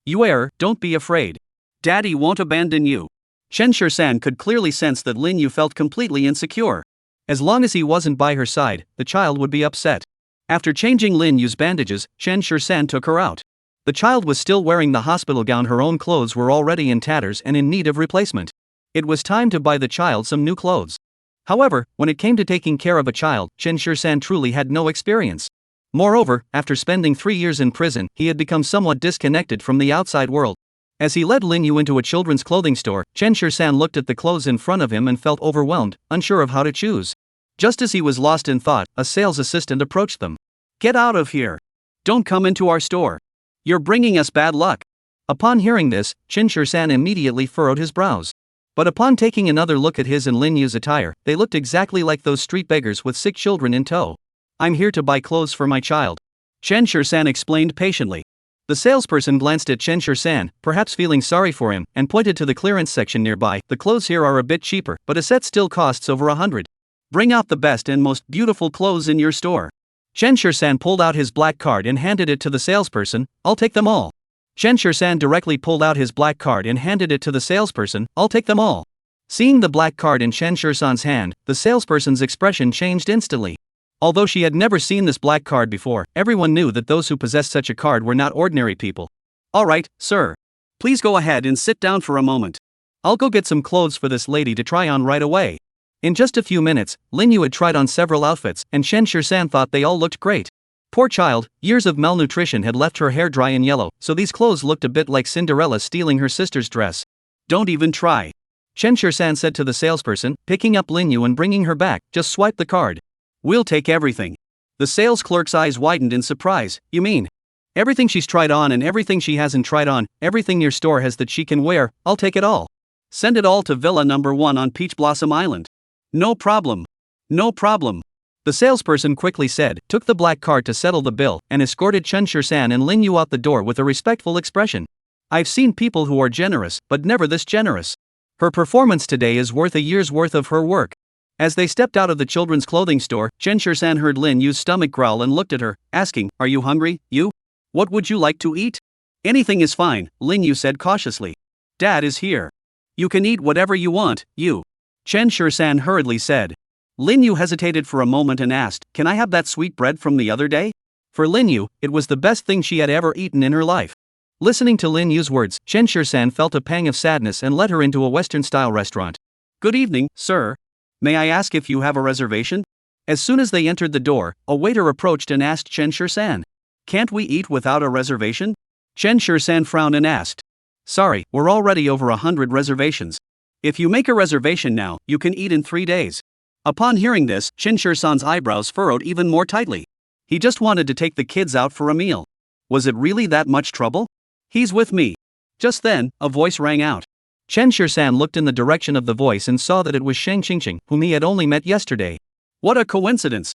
You don't be afraid. Daddy won't abandon you. Chen Shursan could clearly sense that Lin Yu felt completely insecure. As long as he wasn't by her side, the child would be upset. After changing Lin Yu's bandages, Chen Shursan took her out. The child was still wearing the hospital gown. Her own clothes were already in tatters and in need of replacement. It was time to buy the child some new clothes. However, when it came to taking care of a child, Chen Shursan truly had no experience. Moreover, after spending 3 years in prison, he had become somewhat disconnected from the outside world. As he led Lin Yu into a children's clothing store, Chen Shursan looked at the clothes in front of him and felt overwhelmed, unsure of how to choose. Just as he was lost in thought, a sales assistant approached them. Get out of here. Don't come into our store. You're bringing us bad luck. Upon hearing this, Chen Shursan immediately furrowed his brows. But upon taking another look at his and Lin Yu's attire, they looked exactly like those street beggars with sick children in tow. I'm here to buy clothes for my child. Chen Shur-san explained patiently. The salesperson glanced at Chen Shur-san, perhaps feeling sorry for him, and pointed to the clearance section nearby. The clothes here are a bit cheaper, but a set still costs over 100. Bring out the best and most beautiful clothes in your store. Chen Shur-san pulled out his black card and handed it to the salesperson. I'll take them all. Chen Shur-san directly pulled out his black card and handed it to the salesperson. I'll take them all. Seeing the black card in Chen Shur-san's hand, the salesperson's expression changed instantly. Although she had never seen this black card before, everyone knew that those who possessed such a card were not ordinary people. All right, sir. Please go ahead and sit down for a moment. I'll go get some clothes for this lady to try on right away. In just a few minutes, Lin Yu had tried on several outfits, and Chen Shur-san thought they all looked great. Poor child, years of malnutrition had left her hair dry and yellow, so these clothes looked a bit like Cinderella stealing her sister's dress. Don't even try. Chen Shur-san said to the salesperson, picking up Lin Yu and bringing her back. Just swipe the card. We'll take everything. The sales clerk's eyes widened in surprise. You mean? Everything she's tried on and everything she hasn't tried on, everything your store has that she can wear, I'll take it all. Send it all to Villa number 1 on Peach Blossom Island. No problem. No problem. The salesperson quickly said, took the black card to settle the bill, and escorted Chen Shur-san and Lin Yu out the door with a respectful expression. I've seen people who are generous, but never this generous. Her performance today is worth a year's worth of her work. As they stepped out of the children's clothing store, Chen Shur-san heard Lin Yu's stomach growl and looked at her, asking, Are you hungry, you? What would you like to eat? Anything is fine, Lin Yu said cautiously. Dad is here. You can eat whatever you want, you. Chen Shur-san hurriedly said. Lin Yu hesitated for a moment and asked, Can I have that sweet bread from the other day? For Lin Yu, it was the best thing she had ever eaten in her life. Listening to Lin Yu's words, Chen Shur-san felt a pang of sadness and led her into a Western-style restaurant. Good evening, sir. May I ask if you have a reservation? As soon as they entered the door, a waiter approached and asked Chen Shur-san. Can't we eat without a reservation? Chen Shur-san frowned and asked. Sorry, we're already over 100 reservations. If you make a reservation now, you can eat in 3 days. Upon hearing this, Chen Shur-san's eyebrows furrowed even more tightly. He just wanted to take the kids out for a meal. Was it really that much trouble? He's with me. Just then, a voice rang out. Chen Shur-san looked in the direction of the voice and saw that it was Shang Qingqing, whom he had only met yesterday. What a coincidence!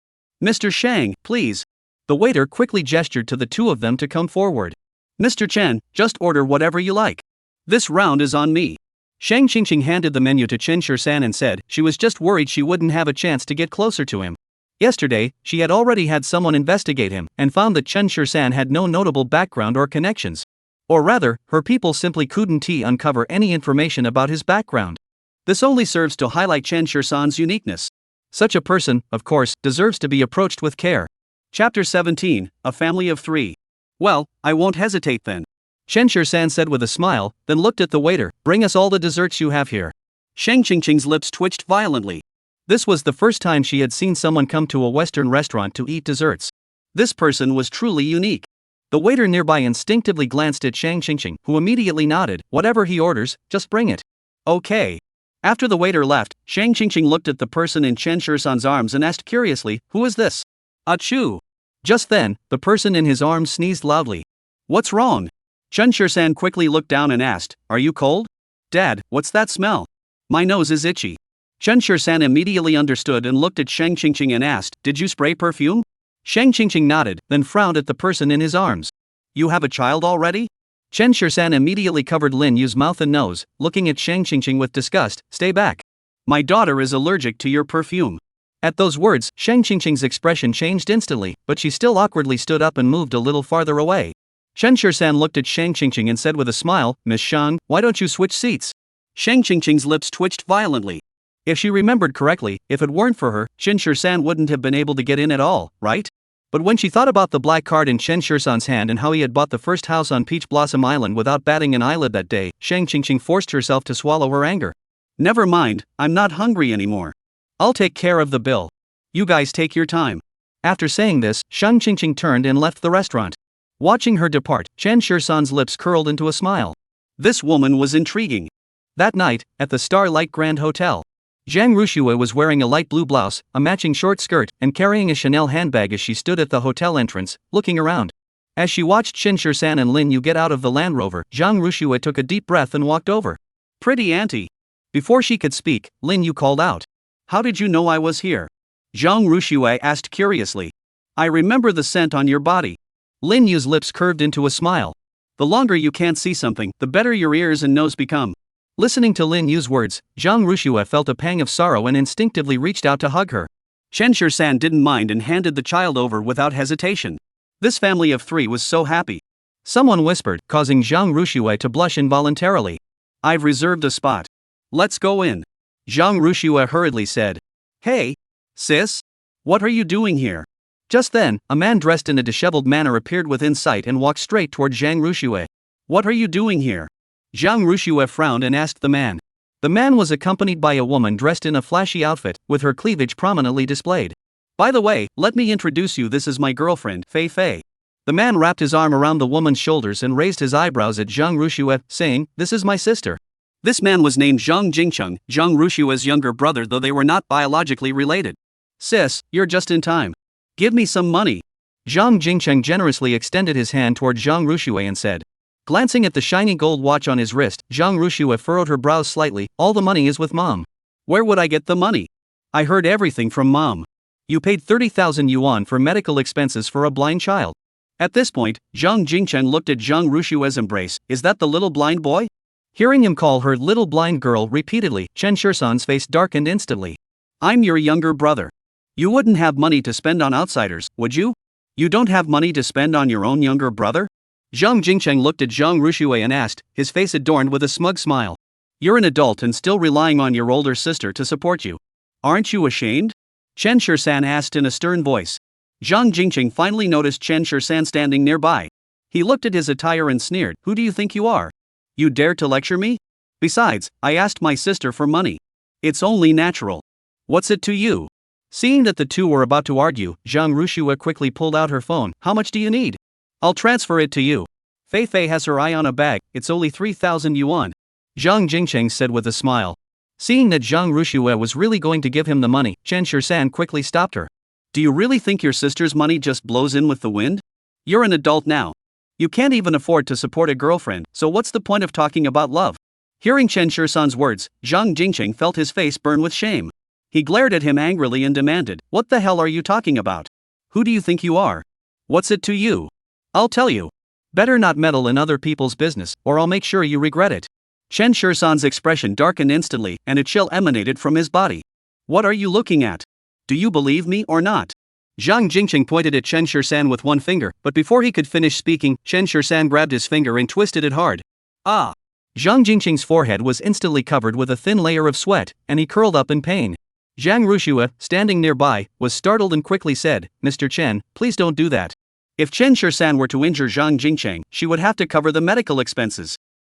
Mr. Shang, please. The waiter quickly gestured to the two of them to come forward. Mr. Chen, just order whatever you like. This round is on me. Shang Qingqing handed the menu to Chen Shur-san and said she was just worried she wouldn't have a chance to get closer to him. Yesterday, she had already had someone investigate him and found that Chen Shur-san had no notable background or connections. Or rather, her people simply couldn't uncover any information about his background. This only serves to highlight Chen Shur-san's uniqueness. Such a person, of course, deserves to be approached with care. Chapter 17, A Family of 3. Well, I won't hesitate then. Chen Shur-san said with a smile, then looked at the waiter. Bring us all the desserts you have here. Shang Qingqing's lips twitched violently. This was the first time she had seen someone come to a Western restaurant to eat desserts. This person was truly unique. The waiter nearby instinctively glanced at Shang Qingqing, who immediately nodded. Whatever he orders, just bring it. Okay. After the waiter left, Shang Qingqing looked at the person in Chen Shur-san's arms and asked curiously, Who is this? Achoo! Just then, the person in his arms sneezed loudly. What's wrong? Chen Shur-san quickly looked down and asked, Are you cold? Dad, what's that smell? My nose is itchy. Chen Shur-san immediately understood and looked at Shang Qingqing and asked, Did you spray perfume? Shang Qingqing nodded, then frowned at the person in his arms. You have a child already? Chen Shur-san immediately covered Lin Yu's mouth and nose, looking at Shang Qingqing with disgust. Stay back. My daughter is allergic to your perfume. At those words, Shang Qingqing's expression changed instantly, but she still awkwardly stood up and moved a little farther away. Chen Shur-san looked at Shang Qingqing and said with a smile, Miss Shang, why don't you switch seats? Shang Qingqing's lips twitched violently. If she remembered correctly, if it weren't for her, Chen Shur-san wouldn't have been able to get in at all, right? But when she thought about the black card in Chen Shur-san's hand and how he had bought the first house on Peach Blossom Island without batting an eyelid that day, Shang Qingqing forced herself to swallow her anger. Never mind, I'm not hungry anymore. I'll take care of the bill. You guys take your time. After saying this, Shang Qingqing turned and left the restaurant. Watching her depart, Chen Shur-san's lips curled into a smile. This woman was intriguing. That night, at the Starlight Grand Hotel, Zhang Ruxue was wearing a light blue blouse, a matching short skirt, and carrying a Chanel handbag as she stood at the hotel entrance, looking around. As she watched Chen Shur-san and Lin Yu get out of the Land Rover, Zhang Ruxue took a deep breath and walked over. Pretty auntie. Before she could speak, Lin Yu called out. How did you know I was here? Zhang Ruxue asked curiously. I remember the scent on your body. Lin Yu's lips curved into a smile. The longer you can't see something, the better your ears and nose become. Listening to Lin Yu's words, Zhang Rushue felt a pang of sorrow and instinctively reached out to hug her. Chen Shirsan didn't mind and handed the child over without hesitation. This family of 3 was so happy. Someone whispered, causing Zhang Rushue to blush involuntarily. I've reserved a spot. Let's go in. Zhang Rushue hurriedly said. Hey, sis? What are you doing here? Just then, a man dressed in a disheveled manner appeared within sight and walked straight toward Zhang Rushue. What are you doing here? Zhang Rushue frowned and asked the man. The man was accompanied by a woman dressed in a flashy outfit, with her cleavage prominently displayed. By the way, let me introduce you, this is my girlfriend, Fei Fei. The man wrapped his arm around the woman's shoulders and raised his eyebrows at Zhang Rushue, saying, this is my sister. This man was named Zhang Jingcheng, Zhang Rushue's younger brother, though they were not biologically related. Sis, you're just in time. Give me some money. Zhang Jingcheng generously extended his hand toward Zhang Rushue and said. Glancing at the shiny gold watch on his wrist, Zhang Rushue furrowed her brows slightly. All the money is with Mom. Where would I get the money? I heard everything from Mom. You paid 30,000 yuan for medical expenses for a blind child. At this point, Zhang Jingcheng looked at Zhang Rushue's embrace. Is that the little blind boy? Hearing him call her little blind girl repeatedly, Chen Shirsan's face darkened instantly. I'm your younger brother. You wouldn't have money to spend on outsiders, would you? You don't have money to spend on your own younger brother? Zhang Jingcheng looked at Zhang Rushue and asked, his face adorned with a smug smile. You're an adult and still relying on your older sister to support you. Aren't you ashamed? Chen Shirsan asked in a stern voice. Zhang Jingcheng finally noticed Chen Shirsan standing nearby. He looked at his attire and sneered, who do you think you are? You dare to lecture me? Besides, I asked my sister for money. It's only natural. What's it to you? Seeing that the two were about to argue, Zhang Rushue quickly pulled out her phone. How much do you need? I'll transfer it to you. Fei Fei has her eye on a bag, it's only 3,000 yuan. Zhang Jingcheng said with a smile. Seeing that Zhang Rushue was really going to give him the money, Chen Shirsan quickly stopped her. Do you really think your sister's money just blows in with the wind? You're an adult now. You can't even afford to support a girlfriend, so what's the point of talking about love? Hearing Chen Shirsan's words, Zhang Jingcheng felt his face burn with shame. He glared at him angrily and demanded, what the hell are you talking about? Who do you think you are? What's it to you? I'll tell you. Better not meddle in other people's business, or I'll make sure you regret it. Chen Shirsan's expression darkened instantly, and a chill emanated from his body. What are you looking at? Do you believe me or not? Zhang Jingcheng pointed at Chen Shirsan with one finger, but before he could finish speaking, Chen Shirsan grabbed his finger and twisted it hard. Ah! Zhang Jingcheng's forehead was instantly covered with a thin layer of sweat, and he curled up in pain. Zhang Rushue, standing nearby, was startled and quickly said, Mr. Chen, please don't do that. If Chen Shirsan were to injure Zhang Jingcheng, she would have to cover the medical expenses.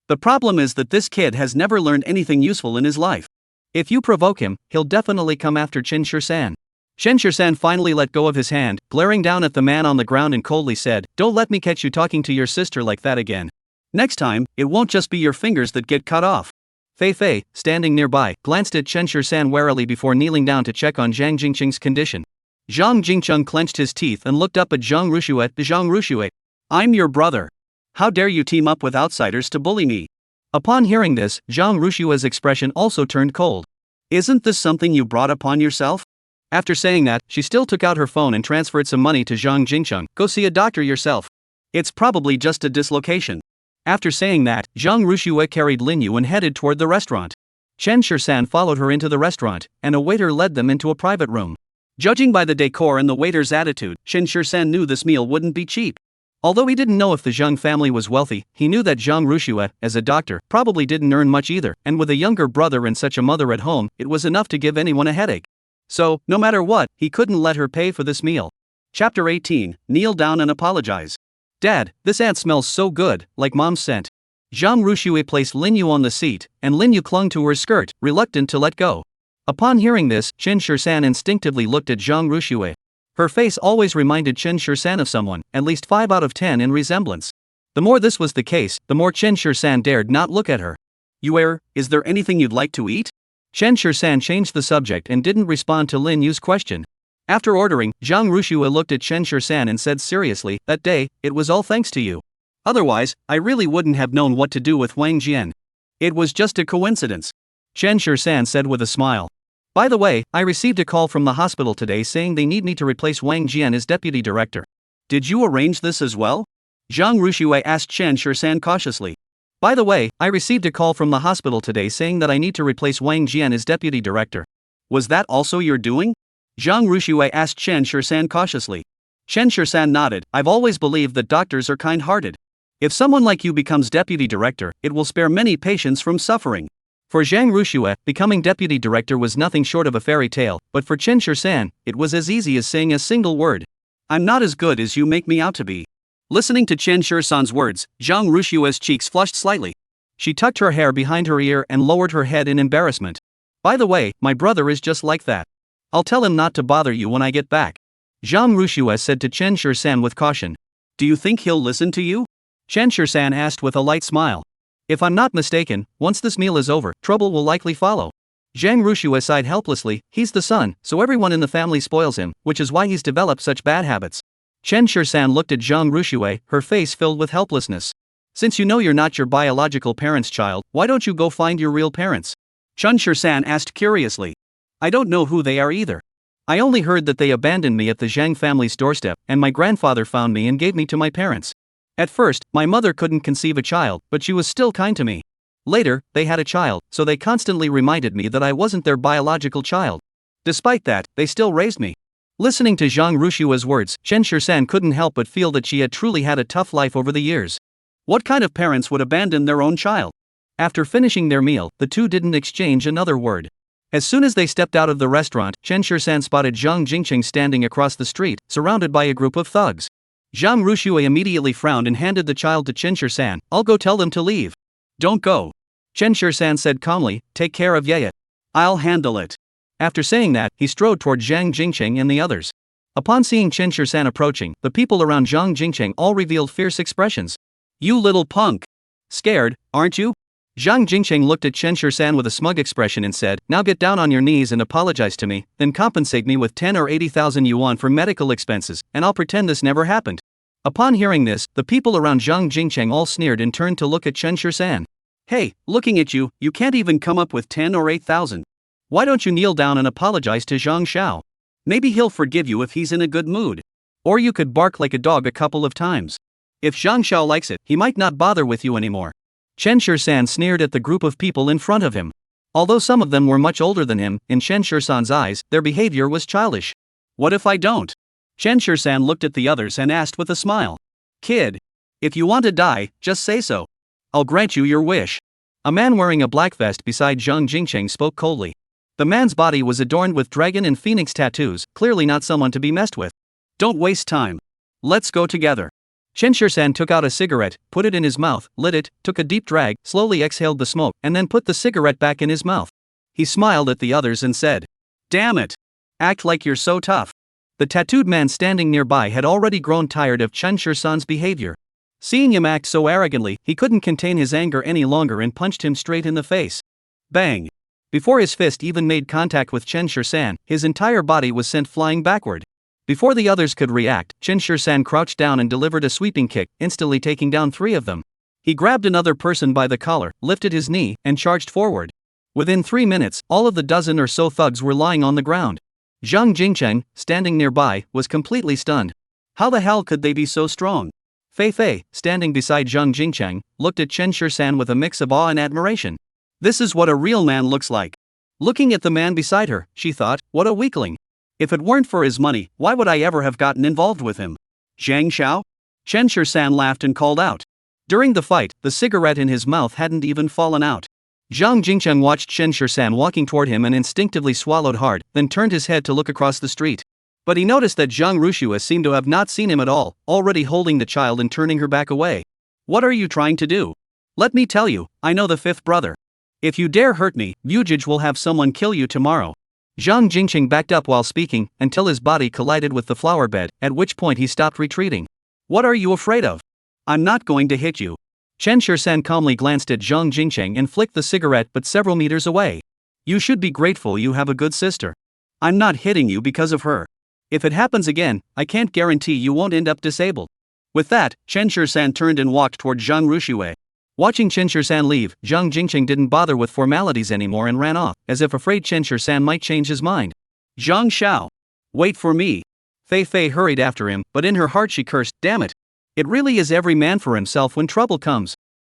The problem is that this kid has never learned anything useful in his life. If you provoke him, he'll definitely come after Chen Shirsan. Chen Shirsan finally let go of his hand, glaring down at the man on the ground and coldly said, don't let me catch you talking to your sister like that again. Next time, it won't just be your fingers that get cut off. Fei Fei, standing nearby, glanced at Chen Shirsan warily before kneeling down to check on Zhang Jingcheng's condition. Zhang Jingcheng clenched his teeth and looked up at Zhang Rushue. Zhang Rushue, I'm your brother. How dare you team up with outsiders to bully me? Upon hearing this, Zhang Rushue's expression also turned cold. Isn't this something you brought upon yourself? After saying that, she still took out her phone and transferred some money to Zhang Jingcheng. Go see a doctor yourself. It's probably just a dislocation. After saying that, Zhang Rushue carried Lin Yu and headed toward the restaurant. Chen Shirsan followed her into the restaurant, and a waiter led them into a private room. Judging by the decor and the waiter's attitude, Chen Shirsan knew this meal wouldn't be cheap. Although he didn't know if the Zhang family was wealthy, he knew that Zhang Rushue, as a doctor, probably didn't earn much either, and with a younger brother and such a mother at home, it was enough to give anyone a headache. So, no matter what, he couldn't let her pay for this meal. Chapter 18, Kneel Down and Apologize. Dad, this ant smells so good, like Mom's scent. Zhang Rushue placed Lin Yu on the seat, and Lin Yu clung to her skirt, reluctant to let go. Upon hearing this, Chen Shirsan instinctively looked at Zhang Rushue. Her face always reminded Chen Shirsan of someone, at least 5 out of 10 in resemblance. The more this was the case, the more Chen Shirsan dared not look at her. Is there anything you'd like to eat? Chen Shirsan changed the subject and didn't respond to Lin Yu's question. After ordering, Zhang Rushue looked at Chen Shirsan and said seriously, that day, it was all thanks to you. Otherwise, I really wouldn't have known what to do with Wang Jian. It was just a coincidence. Chen Shirsan said with a smile. By the way, I received a call from the hospital today saying they need me to replace Wang Jian as deputy director. Did you arrange this as well? Zhang Ruxue asked Chen Shisan cautiously. By the way, I received a call from the hospital today saying that I need to replace Wang Jian as deputy director. Was that also your doing? Zhang Ruxue asked Chen Shisan cautiously. Chen Shisan nodded. I've always believed that doctors are kind-hearted. If someone like you becomes deputy director, it will spare many patients from suffering. For Zhang Ruxue, becoming deputy director was nothing short of a fairy tale, but for Chen Shisan, it was as easy as saying a single word. I'm not as good as you make me out to be. Listening to Chen Shisan's words, Zhang Ruxue's cheeks flushed slightly. She tucked her hair behind her ear and lowered her head in embarrassment. By the way, my brother is just like that. I'll tell him not to bother you when I get back. Zhang Ruxue said to Chen Shisan with caution. Do you think he'll listen to you? Chen Shisan asked with a light smile. If I'm not mistaken, once this meal is over, trouble will likely follow. Zhang Ruxue sighed helplessly. He's the son, so everyone in the family spoils him, which is why he's developed such bad habits. Chen Shisan looked at Zhang Ruxue, her face filled with helplessness. Since you know you're not your biological parents' child, why don't you go find your real parents? Chen Shisan asked curiously. I don't know who they are either. I only heard that they abandoned me at the Zhang family's doorstep, and my grandfather found me and gave me to my parents. At first, my mother couldn't conceive a child, but she was still kind to me. Later, they had a child, so they constantly reminded me that I wasn't their biological child. Despite that, they still raised me. Listening to Zhang Ruxue's words, Chen Shisan couldn't help but feel that she had truly had a tough life over the years. What kind of parents would abandon their own child? After finishing their meal, the two didn't exchange another word. As soon as they stepped out of the restaurant, Chen Shisan spotted Zhang Jingqing standing across the street, surrounded by a group of thugs. Zhang Ruxue immediately frowned and handed the child to Chen Shisan. I'll go tell them to leave. Don't go. Chen Shisan said calmly, take care of Yeye. I'll handle it. After saying that, he strode toward Zhang Jingqing and the others. Upon seeing Chen Shisan approaching, the people around Zhang Jingqing all revealed fierce expressions. You little punk. Scared, aren't you? Zhang Jingqing looked at Chen Shisan with a smug expression and said, now get down on your knees and apologize to me, then compensate me with 10 or 80,000 yuan for medical expenses, and I'll pretend this never happened. Upon hearing this, the people around Zhang Jingqing all sneered and turned to look at Chen Shisan. Hey, looking at you, you can't even come up with 10 or 8,000. Why don't you kneel down and apologize to Zhang Xiao? Maybe he'll forgive you if he's in a good mood. Or you could bark like a dog a couple of times. If Zhang Xiao likes it, he might not bother with you anymore. Chen Shisan sneered at the group of people in front of him. Although some of them were much older than him, in Chen Shisan's eyes, their behavior was childish. What if I don't? Chen Shisan looked at the others and asked with a smile. Kid, if you want to die, just say so. I'll grant you your wish. A man wearing a black vest beside Zhang Jingqing spoke coldly. The man's body was adorned with dragon and phoenix tattoos, clearly not someone to be messed with. Don't waste time. Let's go together. Chen Shisan took out a cigarette, put it in his mouth, lit it, took a deep drag, slowly exhaled the smoke, and then put the cigarette back in his mouth. He smiled at the others and said, damn it. Act like you're so tough. The tattooed man standing nearby had already grown tired of Chen Shisan's behavior. Seeing him act so arrogantly, he couldn't contain his anger any longer and punched him straight in the face. Bang! Before his fist even made contact with Chen Shisan, his entire body was sent flying backward. Before the others could react, Chen Shisan crouched down and delivered a sweeping kick, instantly taking down 3 of them. He grabbed another person by the collar, lifted his knee, and charged forward. Within 3 minutes, all of the dozen or so thugs were lying on the ground. Zhang Jingqing, standing nearby, was completely stunned. How the hell could they be so strong? Fei Fei, standing beside Zhang Jingqing, looked at Chen Shisan with a mix of awe and admiration. This is what a real man looks like. Looking at the man beside her, she thought, what a weakling. If it weren't for his money, why would I ever have gotten involved with him? Zhang Xiao? Chen Shisan laughed and called out. During the fight, the cigarette in his mouth hadn't even fallen out. Zhang Jingqing watched Chen Shisan walking toward him and instinctively swallowed hard, then turned his head to look across the street. But he noticed that Zhang Ruxue seemed to have not seen him at all, already holding the child and turning her back away. What are you trying to do? Let me tell you, I know the 5th brother. If you dare hurt me, Yujij will have someone kill you tomorrow. Zhang Jingqing backed up while speaking, until his body collided with the flower bed, at which point he stopped retreating. What are you afraid of? I'm not going to hit you. Chen Shisan calmly glanced at Zhang Jingqing and flicked the cigarette but several meters away. You should be grateful you have a good sister. I'm not hitting you because of her. If it happens again, I can't guarantee you won't end up disabled. With that, Chen Shisan turned and walked toward Zhang Ruxue. Watching Chen Shirsan leave, Zhang Jingqing didn't bother with formalities anymore and ran off, as if afraid Chen Shirsan might change his mind. Zhang Xiao. Wait for me. Fei Fei hurried after him, but in her heart she cursed, damn it. It really is every man for himself when trouble comes.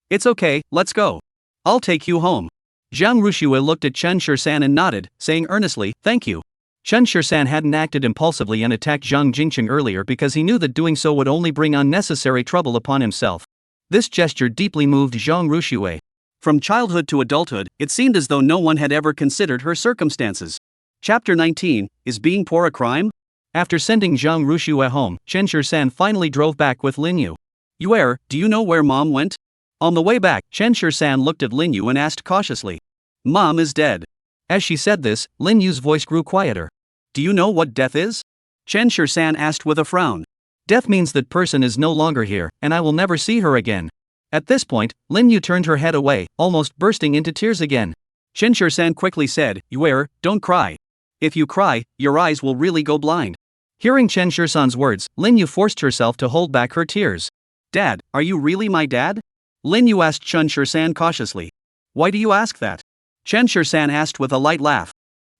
It's okay, let's go. I'll take you home. Zhang Ruxue looked at Chen Shirsan and nodded, saying earnestly, thank you. Chen Shirsan hadn't acted impulsively and attacked Zhang Jingqing earlier because he knew that doing so would only bring unnecessary trouble upon himself. This gesture deeply moved Zhang Ruxue. From childhood to adulthood, it seemed as though no one had ever considered her circumstances. Chapter 19, Is Being Poor a Crime? After sending Zhang Ruxue home, Chen Shirsan finally drove back with Lin Yu. Yuer, do you know where Mom went? On the way back, Chen Shirsan looked at Lin Yu and asked cautiously. Mom is dead. As she said this, Lin Yu's voice grew quieter. Do you know what death is? Chen Shirsan asked with a frown. Death means that person is no longer here, and I will never see her again. At this point, Lin Yu turned her head away, almost bursting into tears again. Chen Shirsan quickly said, Yuer, don't cry. If you cry, your eyes will really go blind. Hearing Chen Shirsan's words, Lin Yu forced herself to hold back her tears. Dad, are you really my dad? Lin Yu asked Chen Shirsan cautiously. Why do you ask that? Chen Shirsan asked with a light laugh.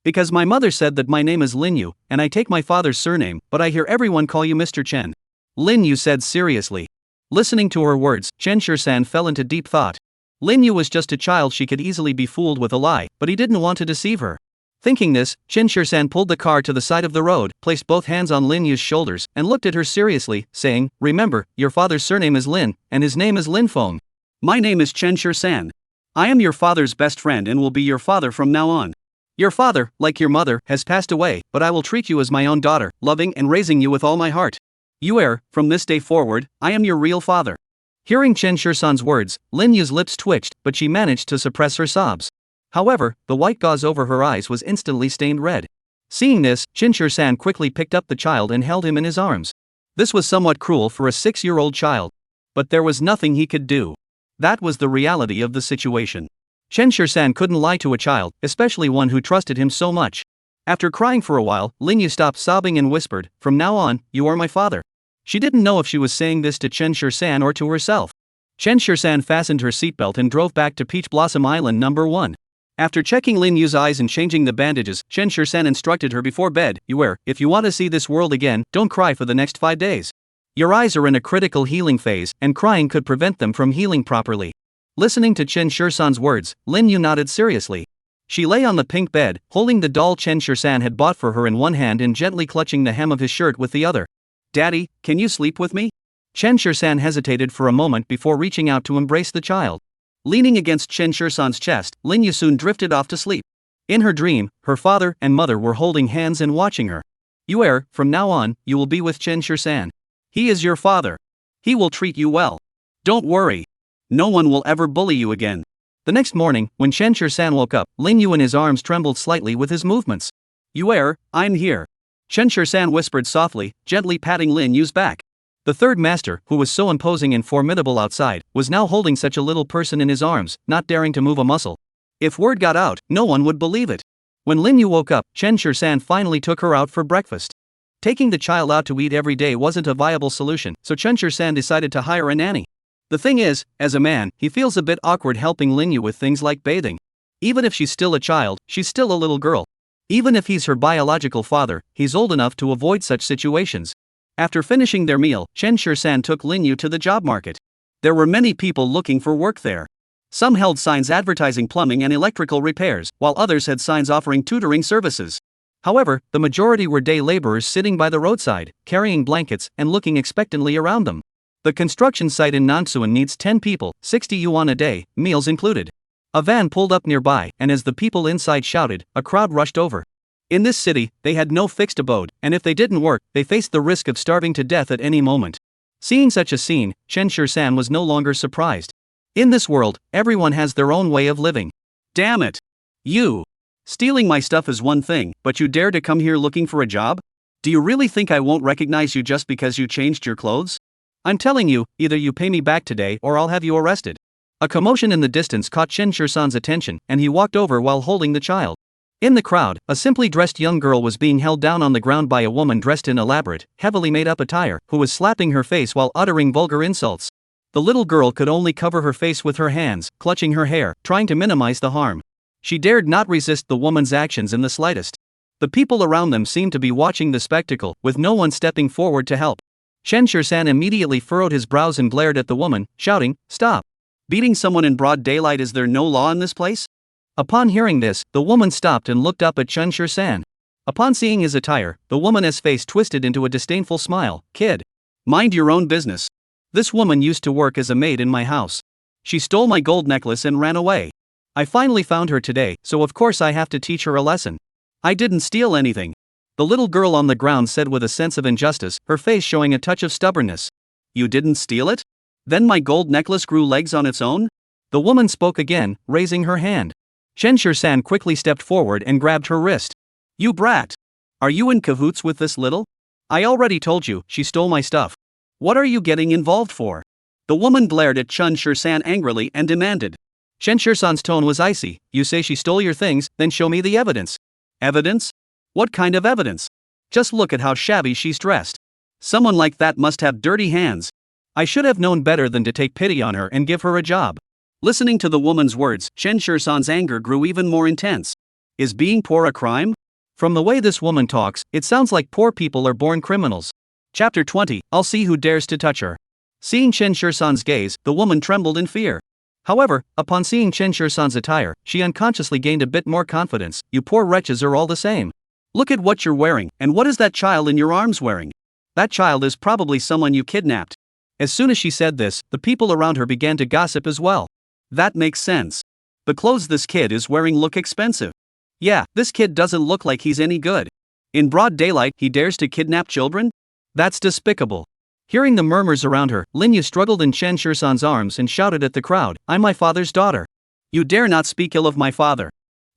Because my mother said that my name is Lin Yu, and I take my father's surname, but I hear everyone call you Mr. Chen. Lin Yu said seriously. Listening to her words, Chen Shirsan fell into deep thought. Lin Yu was just a child, she could easily be fooled with a lie, but he didn't want to deceive her. Thinking this, Chen Shirsan pulled the car to the side of the road, placed both hands on Lin Yu's shoulders, and looked at her seriously, saying, Remember, your father's surname is Lin, and his name is Lin Feng. My name is Chen Shirsan. I am your father's best friend and will be your father from now on. Your father, like your mother, has passed away, but I will treat you as my own daughter, loving and raising you with all my heart. Yuer, from this day forward, I am your real father. Hearing Chen Shirsan's words, Lin Yu's lips twitched, but she managed to suppress her sobs. However, the white gauze over her eyes was instantly stained red. Seeing this, Chen Shirsan quickly picked up the child and held him in his arms. This was somewhat cruel for a 6-year-old child. But there was nothing he could do. That was the reality of the situation. Chen Shirsan couldn't lie to a child, especially one who trusted him so much. After crying for a while, Lin Yu stopped sobbing and whispered, From now on, you are my father. She didn't know if she was saying this to Chen Shirsan or to herself. Chen Shirsan fastened her seatbelt and drove back to Peach Blossom Island number 1. After checking Lin Yu's eyes and changing the bandages, Chen Shirsan instructed her before bed, Yuer, if you want to see this world again, don't cry for the next 5 days. Your eyes are in a critical healing phase, and crying could prevent them from healing properly. Listening to Chen Shirsan's words, Lin Yu nodded seriously. She lay on the pink bed, holding the doll Chen Shirsan had bought for her in one hand and gently clutching the hem of his shirt with the other. Daddy, can you sleep with me? Chen Shirsan hesitated for a moment before reaching out to embrace the child. Leaning against Chen Shirsan's chest, Lin Yu soon drifted off to sleep. In her dream, her father and mother were holding hands and watching her. Yuer, from now on, you will be with Chen Shirsan. He is your father. He will treat you well. Don't worry. No one will ever bully you again. The next morning, when Chen Shirsan woke up, Lin Yu in his arms trembled slightly with his movements. Yuer, I'm here. Chen Shirsan whispered softly, gently patting Lin Yu's back. The third master, who was so imposing and formidable outside, was now holding such a little person in his arms, not daring to move a muscle. If word got out, no one would believe it. When Lin Yu woke up, Chen Shirsan finally took her out for breakfast. Taking the child out to eat every day wasn't a viable solution, so Chen Shirsan decided to hire a nanny. The thing is, as a man, he feels a bit awkward helping Lin Yu with things like bathing. Even if she's still a child, she's still a little girl. Even if he's her biological father, he's old enough to avoid such situations. After finishing their meal, Chen Shirsan took Lin Yu to the job market. There were many people looking for work there. Some held signs advertising plumbing and electrical repairs, while others had signs offering tutoring services. However, the majority were day laborers sitting by the roadside, carrying blankets, and looking expectantly around them. The construction site in Nansuan needs 10 people, 60 yuan a day, meals included. A van pulled up nearby, and as the people inside shouted, a crowd rushed over. In this city, they had no fixed abode, and if they didn't work, they faced the risk of starving to death at any moment. Seeing such a scene, Chen Shirsan was no longer surprised. In this world, everyone has their own way of living. Damn it! You! Stealing my stuff is one thing, but you dare to come here looking for a job? Do you really think I won't recognize you just because you changed your clothes? I'm telling you, either you pay me back today or I'll have you arrested. A commotion in the distance caught Chen Shirsan's attention, and he walked over while holding the child. In the crowd, a simply dressed young girl was being held down on the ground by a woman dressed in elaborate, heavily made up attire, who was slapping her face while uttering vulgar insults. The little girl could only cover her face with her hands, clutching her hair, trying to minimize the harm. She dared not resist the woman's actions in the slightest. The people around them seemed to be watching the spectacle, with no one stepping forward to help. Chen Shirsan immediately furrowed his brows and glared at the woman, shouting, "Stop! Beating someone in broad daylight, is there no law in this place?" Upon hearing this, the woman stopped and looked up at Chen Shirsan. Upon seeing his attire, the woman's face twisted into a disdainful smile. "Kid, mind your own business. This woman used to work as a maid in my house. She stole my gold necklace and ran away. I finally found her today, so of course I have to teach her a lesson. I didn't steal anything." The little girl on the ground said with a sense of injustice, her face showing a touch of stubbornness. "You didn't steal it? Then my gold necklace grew legs on its own?" The woman spoke again, raising her hand. Chen Shirsan quickly stepped forward and grabbed her wrist. "You brat! Are you in cahoots with this little? I already told you, she stole my stuff. What are you getting involved for?" The woman glared at Chen Shirsan angrily and demanded. Chen Shirsan's tone was icy. "You say she stole your things, then show me the evidence." "Evidence? What kind of evidence? Just look at how shabby she's dressed. Someone like that must have dirty hands. I should have known better than to take pity on her and give her a job." Listening to the woman's words, Chen Shirsan's anger grew even more intense. Is being poor a crime? From the way this woman talks, it sounds like poor people are born criminals. Chapter 20, I'll see who dares to touch her. Seeing Chen Shirsan's gaze, the woman trembled in fear. However, upon seeing Chen Shirsan's attire, she unconsciously gained a bit more confidence. "You poor wretches are all the same. Look at what you're wearing, and what is that child in your arms wearing? That child is probably someone you kidnapped." As soon as she said this, the people around her began to gossip as well. "That makes sense. The clothes this kid is wearing look expensive. Yeah, this kid doesn't look like he's any good. In broad daylight, he dares to kidnap children? That's despicable." Hearing the murmurs around her, Linyu struggled in Chen Shirsan's arms and shouted at the crowd, "I'm my father's daughter. You dare not speak ill of my father."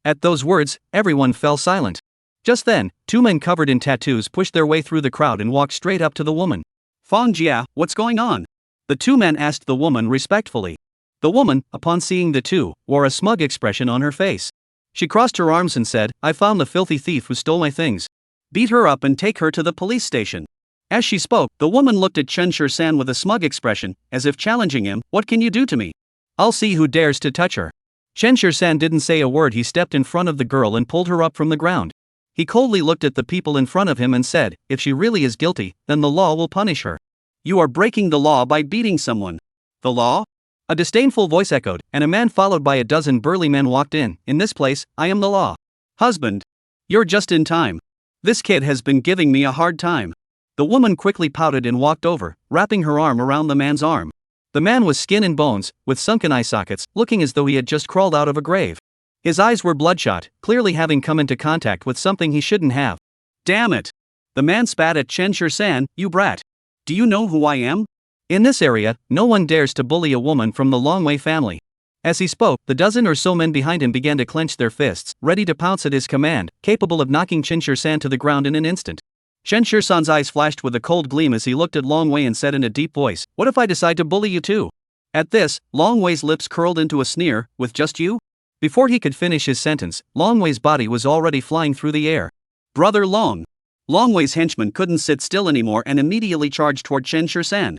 At those words, everyone fell silent. Just then, two men covered in tattoos pushed their way through the crowd and walked straight up to the woman. "Fang Jia, what's going on?" The two men asked the woman respectfully. The woman, upon seeing the two, wore a smug expression on her face. She crossed her arms and said, "I found the filthy thief who stole my things. Beat her up and take her to the police station." As she spoke, the woman looked at Chen Shirsan with a smug expression, as if challenging him. "What can you do to me? I'll see who dares to touch her." Chen Shirsan didn't say a word. He stepped in front of the girl and pulled her up from the ground. He coldly looked at the people in front of him and said, "If she really is guilty, then the law will punish her. You are breaking the law by beating someone." "The law?" A disdainful voice echoed, and a man followed by a dozen burly men walked in. "In this place, I am the law." "Husband, you're just in time. This kid has been giving me a hard time." The woman quickly pouted and walked over, wrapping her arm around the man's arm. The man was skin and bones, with sunken eye sockets, looking as though he had just crawled out of a grave. His eyes were bloodshot, clearly having come into contact with something he shouldn't have. "Damn it!" The man spat at Chen Shirsan. "You brat. Do you know who I am?" In this area, no one dares to bully a woman from the Longwei family. As he spoke, the dozen or so men behind him began to clench their fists, ready to pounce at his command, capable of knocking Chen Shirsan to the ground in an instant. Chen Shirsan's eyes flashed with a cold gleam as he looked at Long Wei and said in a deep voice, "What if I decide to bully you too?" At this, Long Wei's lips curled into a sneer. "With just you?" Before he could finish his sentence, Long Wei's body was already flying through the air. "Brother Long!" Long Wei's henchman couldn't sit still anymore and immediately charged toward Chen Shirsan.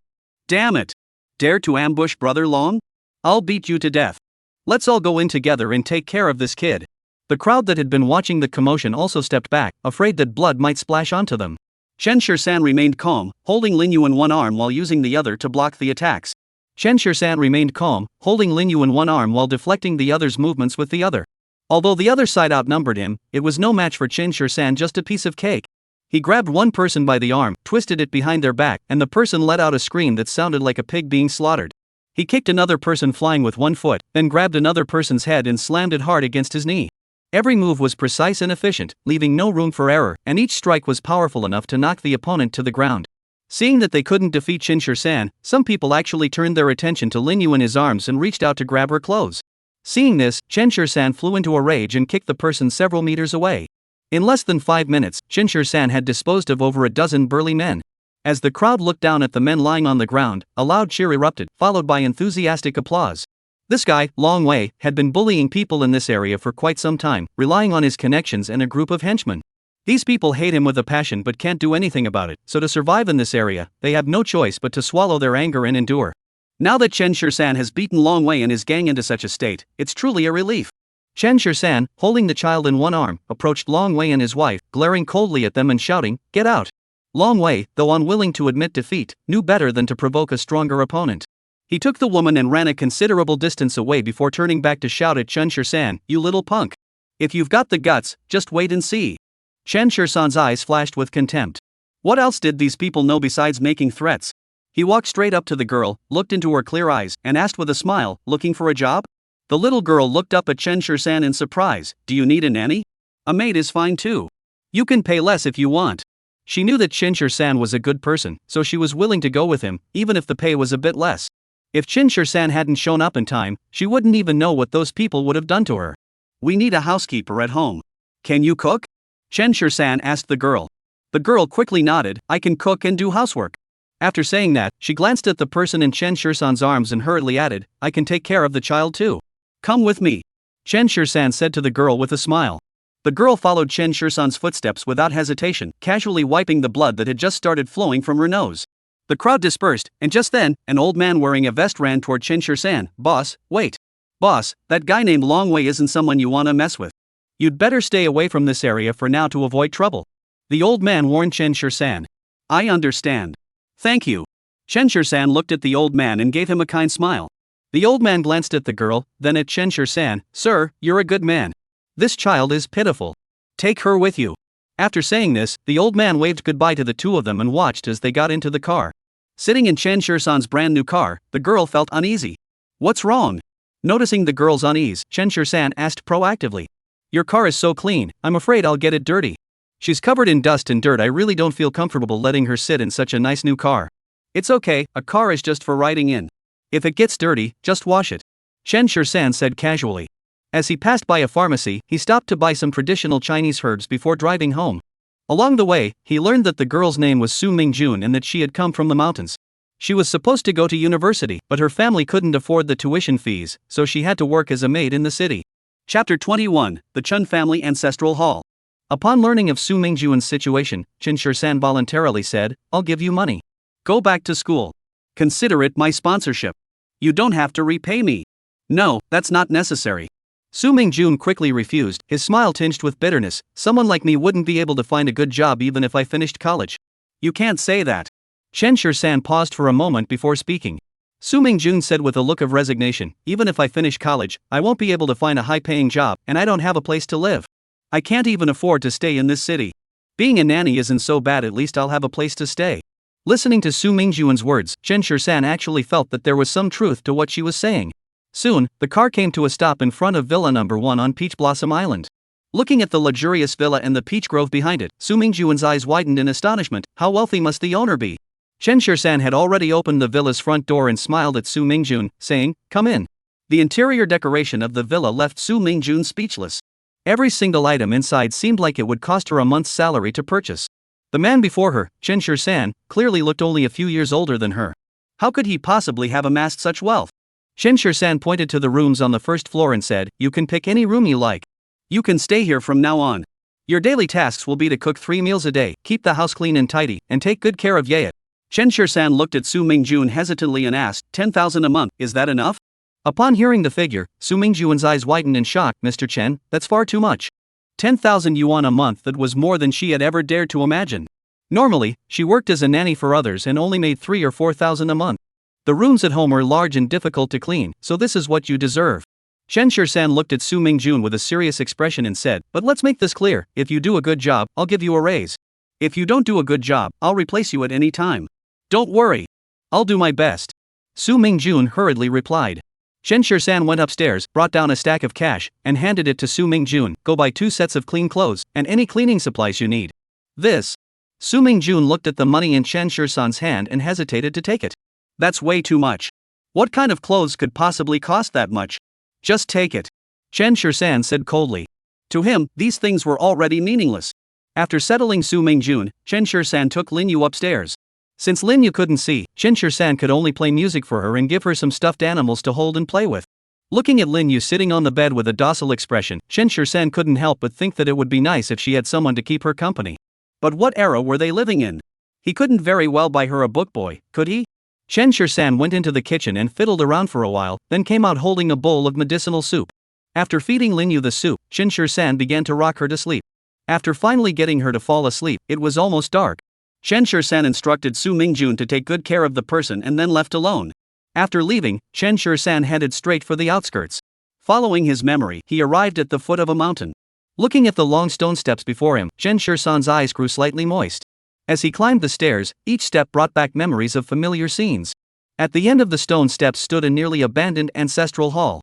"Damn it! Dare to ambush Brother Long? I'll beat you to death. Let's all go in together and take care of this kid." The crowd that had been watching the commotion also stepped back, afraid that blood might splash onto them. Chen Shirsan remained calm, holding Linyu in one arm while using the other to block the attacks. Chen Shirsan remained calm, holding Linyu in one arm while deflecting the other's movements with the other. Although the other side outnumbered him, it was no match for Chen Shirsan, just a piece of cake. He grabbed one person by the arm, twisted it behind their back, and the person let out a scream that sounded like a pig being slaughtered. He kicked another person flying with one foot, then grabbed another person's head and slammed it hard against his knee. Every move was precise and efficient, leaving no room for error, and each strike was powerful enough to knock the opponent to the ground. Seeing that they couldn't defeat Chen Shirsan, some people actually turned their attention to Linyu in his arms and reached out to grab her clothes. Seeing this, Chen Shirsan flew into a rage and kicked the person several meters away. In less than 5 minutes, Chen Shirsan had disposed of over a dozen burly men. As the crowd looked down at the men lying on the ground, a loud cheer erupted, followed by enthusiastic applause. This guy, Long Wei, had been bullying people in this area for quite some time, relying on his connections and a group of henchmen. These people hate him with a passion but can't do anything about it, so to survive in this area, they have no choice but to swallow their anger and endure. Now that Chen Shirsan has beaten Long Wei and his gang into such a state, it's truly a relief. Chen Shirsan, holding the child in one arm, approached Long Wei and his wife, glaring coldly at them and shouting, "Get out!" Long Wei, though unwilling to admit defeat, knew better than to provoke a stronger opponent. He took the woman and ran a considerable distance away before turning back to shout at Chen Shirsan, "You little punk! If you've got the guts, just wait and see." Chen Shirsan's eyes flashed with contempt. What else did these people know besides making threats? He walked straight up to the girl, looked into her clear eyes, and asked with a smile, "Looking for a job?" The little girl looked up at Chen Shirsan in surprise. "Do you need a nanny? A maid is fine too. You can pay less if you want." She knew that Chen Shirsan was a good person, so she was willing to go with him, even if the pay was a bit less. If Chen Shirsan hadn't shown up in time, she wouldn't even know what those people would have done to her. "We need a housekeeper at home. Can you cook?" Chen Shirsan asked the girl. The girl quickly nodded. "I can cook and do housework." After saying that, she glanced at the person in Chen Shirsan's arms and hurriedly added, "I can take care of the child too. Come with me," Chen Shirsan said to the girl with a smile. The girl followed Chen Shirsan's footsteps without hesitation, casually wiping the blood that had just started flowing from her nose. The crowd dispersed, and just then, an old man wearing a vest ran toward Chen Shirsan. "Boss, wait. Boss, that guy named Long Wei isn't someone you wanna mess with. You'd better stay away from this area for now to avoid trouble," the old man warned Chen Shirsan. "I understand. Thank you." Chen Shirsan looked at the old man and gave him a kind smile. The old man glanced at the girl, then at Chen Shirsan. "Sir, you're a good man. This child is pitiful. Take her with you." After saying this, the old man waved goodbye to the two of them and watched as they got into the car. Sitting in Chen Shirsan's brand new car, the girl felt uneasy. "What's wrong?" Noticing the girl's unease, Chen Shirsan asked proactively. "Your car is so clean, I'm afraid I'll get it dirty. She's covered in dust and dirt. I really don't feel comfortable letting her sit in such a nice new car." "It's okay, a car is just for riding in. If it gets dirty, just wash it," Chen Shirsan said casually. As he passed by a pharmacy, he stopped to buy some traditional Chinese herbs before driving home. Along the way, he learned that the girl's name was Su Mingjun and that she had come from the mountains. She was supposed to go to university, but her family couldn't afford the tuition fees, so she had to work as a maid in the city. Chapter 21, The Chun Family Ancestral Hall. Upon learning of Su Mingjun's situation, Chen Shirsan voluntarily said, "I'll give you money. Go back to school. Consider it my sponsorship. You don't have to repay me." "No, that's not necessary." Su Mingjun quickly refused, his smile tinged with bitterness. "Someone like me wouldn't be able to find a good job even if I finished college." "You can't say that." Chen Shirsan paused for a moment before speaking. Su Mingjun said with a look of resignation, "Even if I finish college, I won't be able to find a high-paying job, and I don't have a place to live. I can't even afford to stay in this city. Being a nanny isn't so bad, at least I'll have a place to stay." Listening to Su Mingjun's words, Chen Shirsan actually felt that there was some truth to what she was saying. Soon, the car came to a stop in front of Villa Number 1 on Peach Blossom Island. Looking at the luxurious villa and the peach grove behind it, Su Mingjun's eyes widened in astonishment. How wealthy must the owner be? Chen Shirsan had already opened the villa's front door and smiled at Su Mingjun, saying, "Come in." The interior decoration of the villa left Su Mingjun speechless. Every single item inside seemed like it would cost her a month's salary to purchase. The man before her, Chen Shirsan, clearly looked only a few years older than her. How could he possibly have amassed such wealth? Chen Shirsan pointed to the rooms on the first floor and said, "You can pick any room you like. You can stay here from now on. Your daily tasks will be to cook 3 meals a day, keep the house clean and tidy, and take good care of Yayat." Chen Shirsan looked at Su Mingjun hesitantly and asked, 10,000 a month, is that enough? Upon hearing the figure, Su Mingjun's eyes widened in shock. "Mr. Chen, that's far too much. 10,000 yuan a month, that was more than she had ever dared to imagine. Normally, she worked as a nanny for others and only made 3 or 4,000 a month. The rooms at home are large and difficult to clean, so this is what you deserve." Chen Shirsan looked at Su Mingjun with a serious expression and said, "But let's make this clear, if you do a good job, I'll give you a raise. If you don't do a good job, I'll replace you at any time. Don't worry. I'll do my best." Su Mingjun hurriedly replied. Chen Shirsan went upstairs, brought down a stack of cash, and handed it to Su Mingjun. "Go buy 2 sets of clean clothes, and any cleaning supplies you need." "This." Su Mingjun looked at the money in Chen Shirsan's hand and hesitated to take it. "That's way too much. What kind of clothes could possibly cost that much? Just take it," Chen Shirsan said coldly. To him, these things were already meaningless. After settling Su Mingjun, Chen Shirsan took Lin Yu upstairs. Since Lin Yu couldn't see, Chen Shirsan could only play music for her and give her some stuffed animals to hold and play with. Looking at Lin Yu sitting on the bed with a docile expression, Chen Shirsan couldn't help but think that it would be nice if she had someone to keep her company. But what era were they living in? He couldn't very well buy her a book boy, could he? Chen Shirsan went into the kitchen and fiddled around for a while, then came out holding a bowl of medicinal soup. After feeding Linyu the soup, Chen Shirsan began to rock her to sleep. After finally getting her to fall asleep, it was almost dark. Chen Shirsan instructed Su Mingjun to take good care of the person and then left alone. After leaving, Chen Shirsan headed straight for the outskirts. Following his memory, he arrived at the foot of a mountain. Looking at the long stone steps before him, Chen Shirsan's eyes grew slightly moist. As he climbed the stairs, each step brought back memories of familiar scenes. At the end of the stone steps stood a nearly abandoned ancestral hall.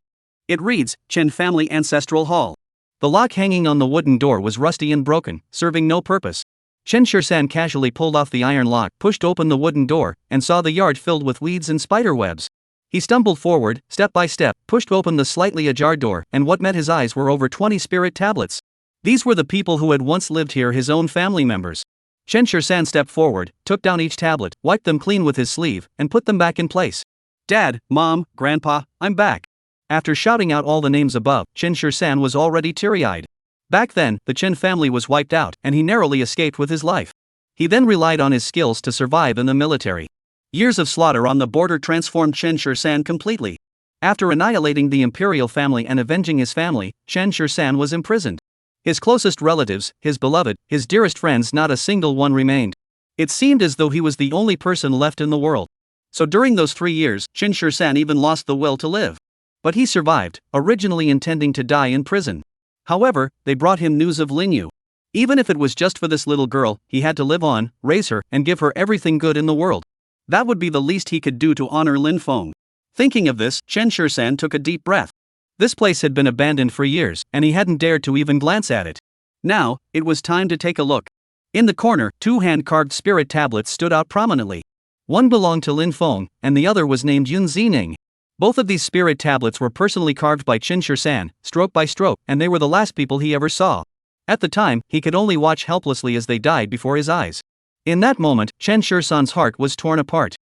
It reads, Chen Family Ancestral Hall. The lock hanging on the wooden door was rusty and broken, serving no purpose. Chen Shirsan casually pulled off the iron lock, pushed open the wooden door, and saw the yard filled with weeds and spider webs. He stumbled forward, step by step, pushed open the slightly ajar door, and what met his eyes were over 20 spirit tablets. These were the people who had once lived here, his own family members. Chen Shirsan stepped forward, took down each tablet, wiped them clean with his sleeve, and put them back in place. Dad, Mom, Grandpa, I'm back. After shouting out all the names above, Chen Shirsan was already teary-eyed. Back then, the Chen family was wiped out, and he narrowly escaped with his life. He then relied on his skills to survive in the military. Years of slaughter on the border transformed Chen Shirsan completely. After annihilating the imperial family and avenging his family, Chen Shirsan was imprisoned. His closest relatives, his beloved, his dearest friends, not a single one remained. It seemed as though he was the only person left in the world. So during those 3 years, Chen Shirsan even lost the will to live. But he survived, originally intending to die in prison. However, they brought him news of Linyu. Even if it was just for this little girl, he had to live on, raise her, and give her everything good in the world. That would be the least he could do to honor Lin Feng. Thinking of this, Chen Shirsan took a deep breath. This place had been abandoned for years, and he hadn't dared to even glance at it. Now, it was time to take a look. In the corner, 2 hand-carved spirit tablets stood out prominently. One belonged to Lin Feng, and the other was named Yun Zining. Both of these spirit tablets were personally carved by Chen Shirsan, stroke by stroke, and they were the last people he ever saw. At the time, he could only watch helplessly as they died before his eyes. In that moment, Chen Shirsan's heart was torn apart.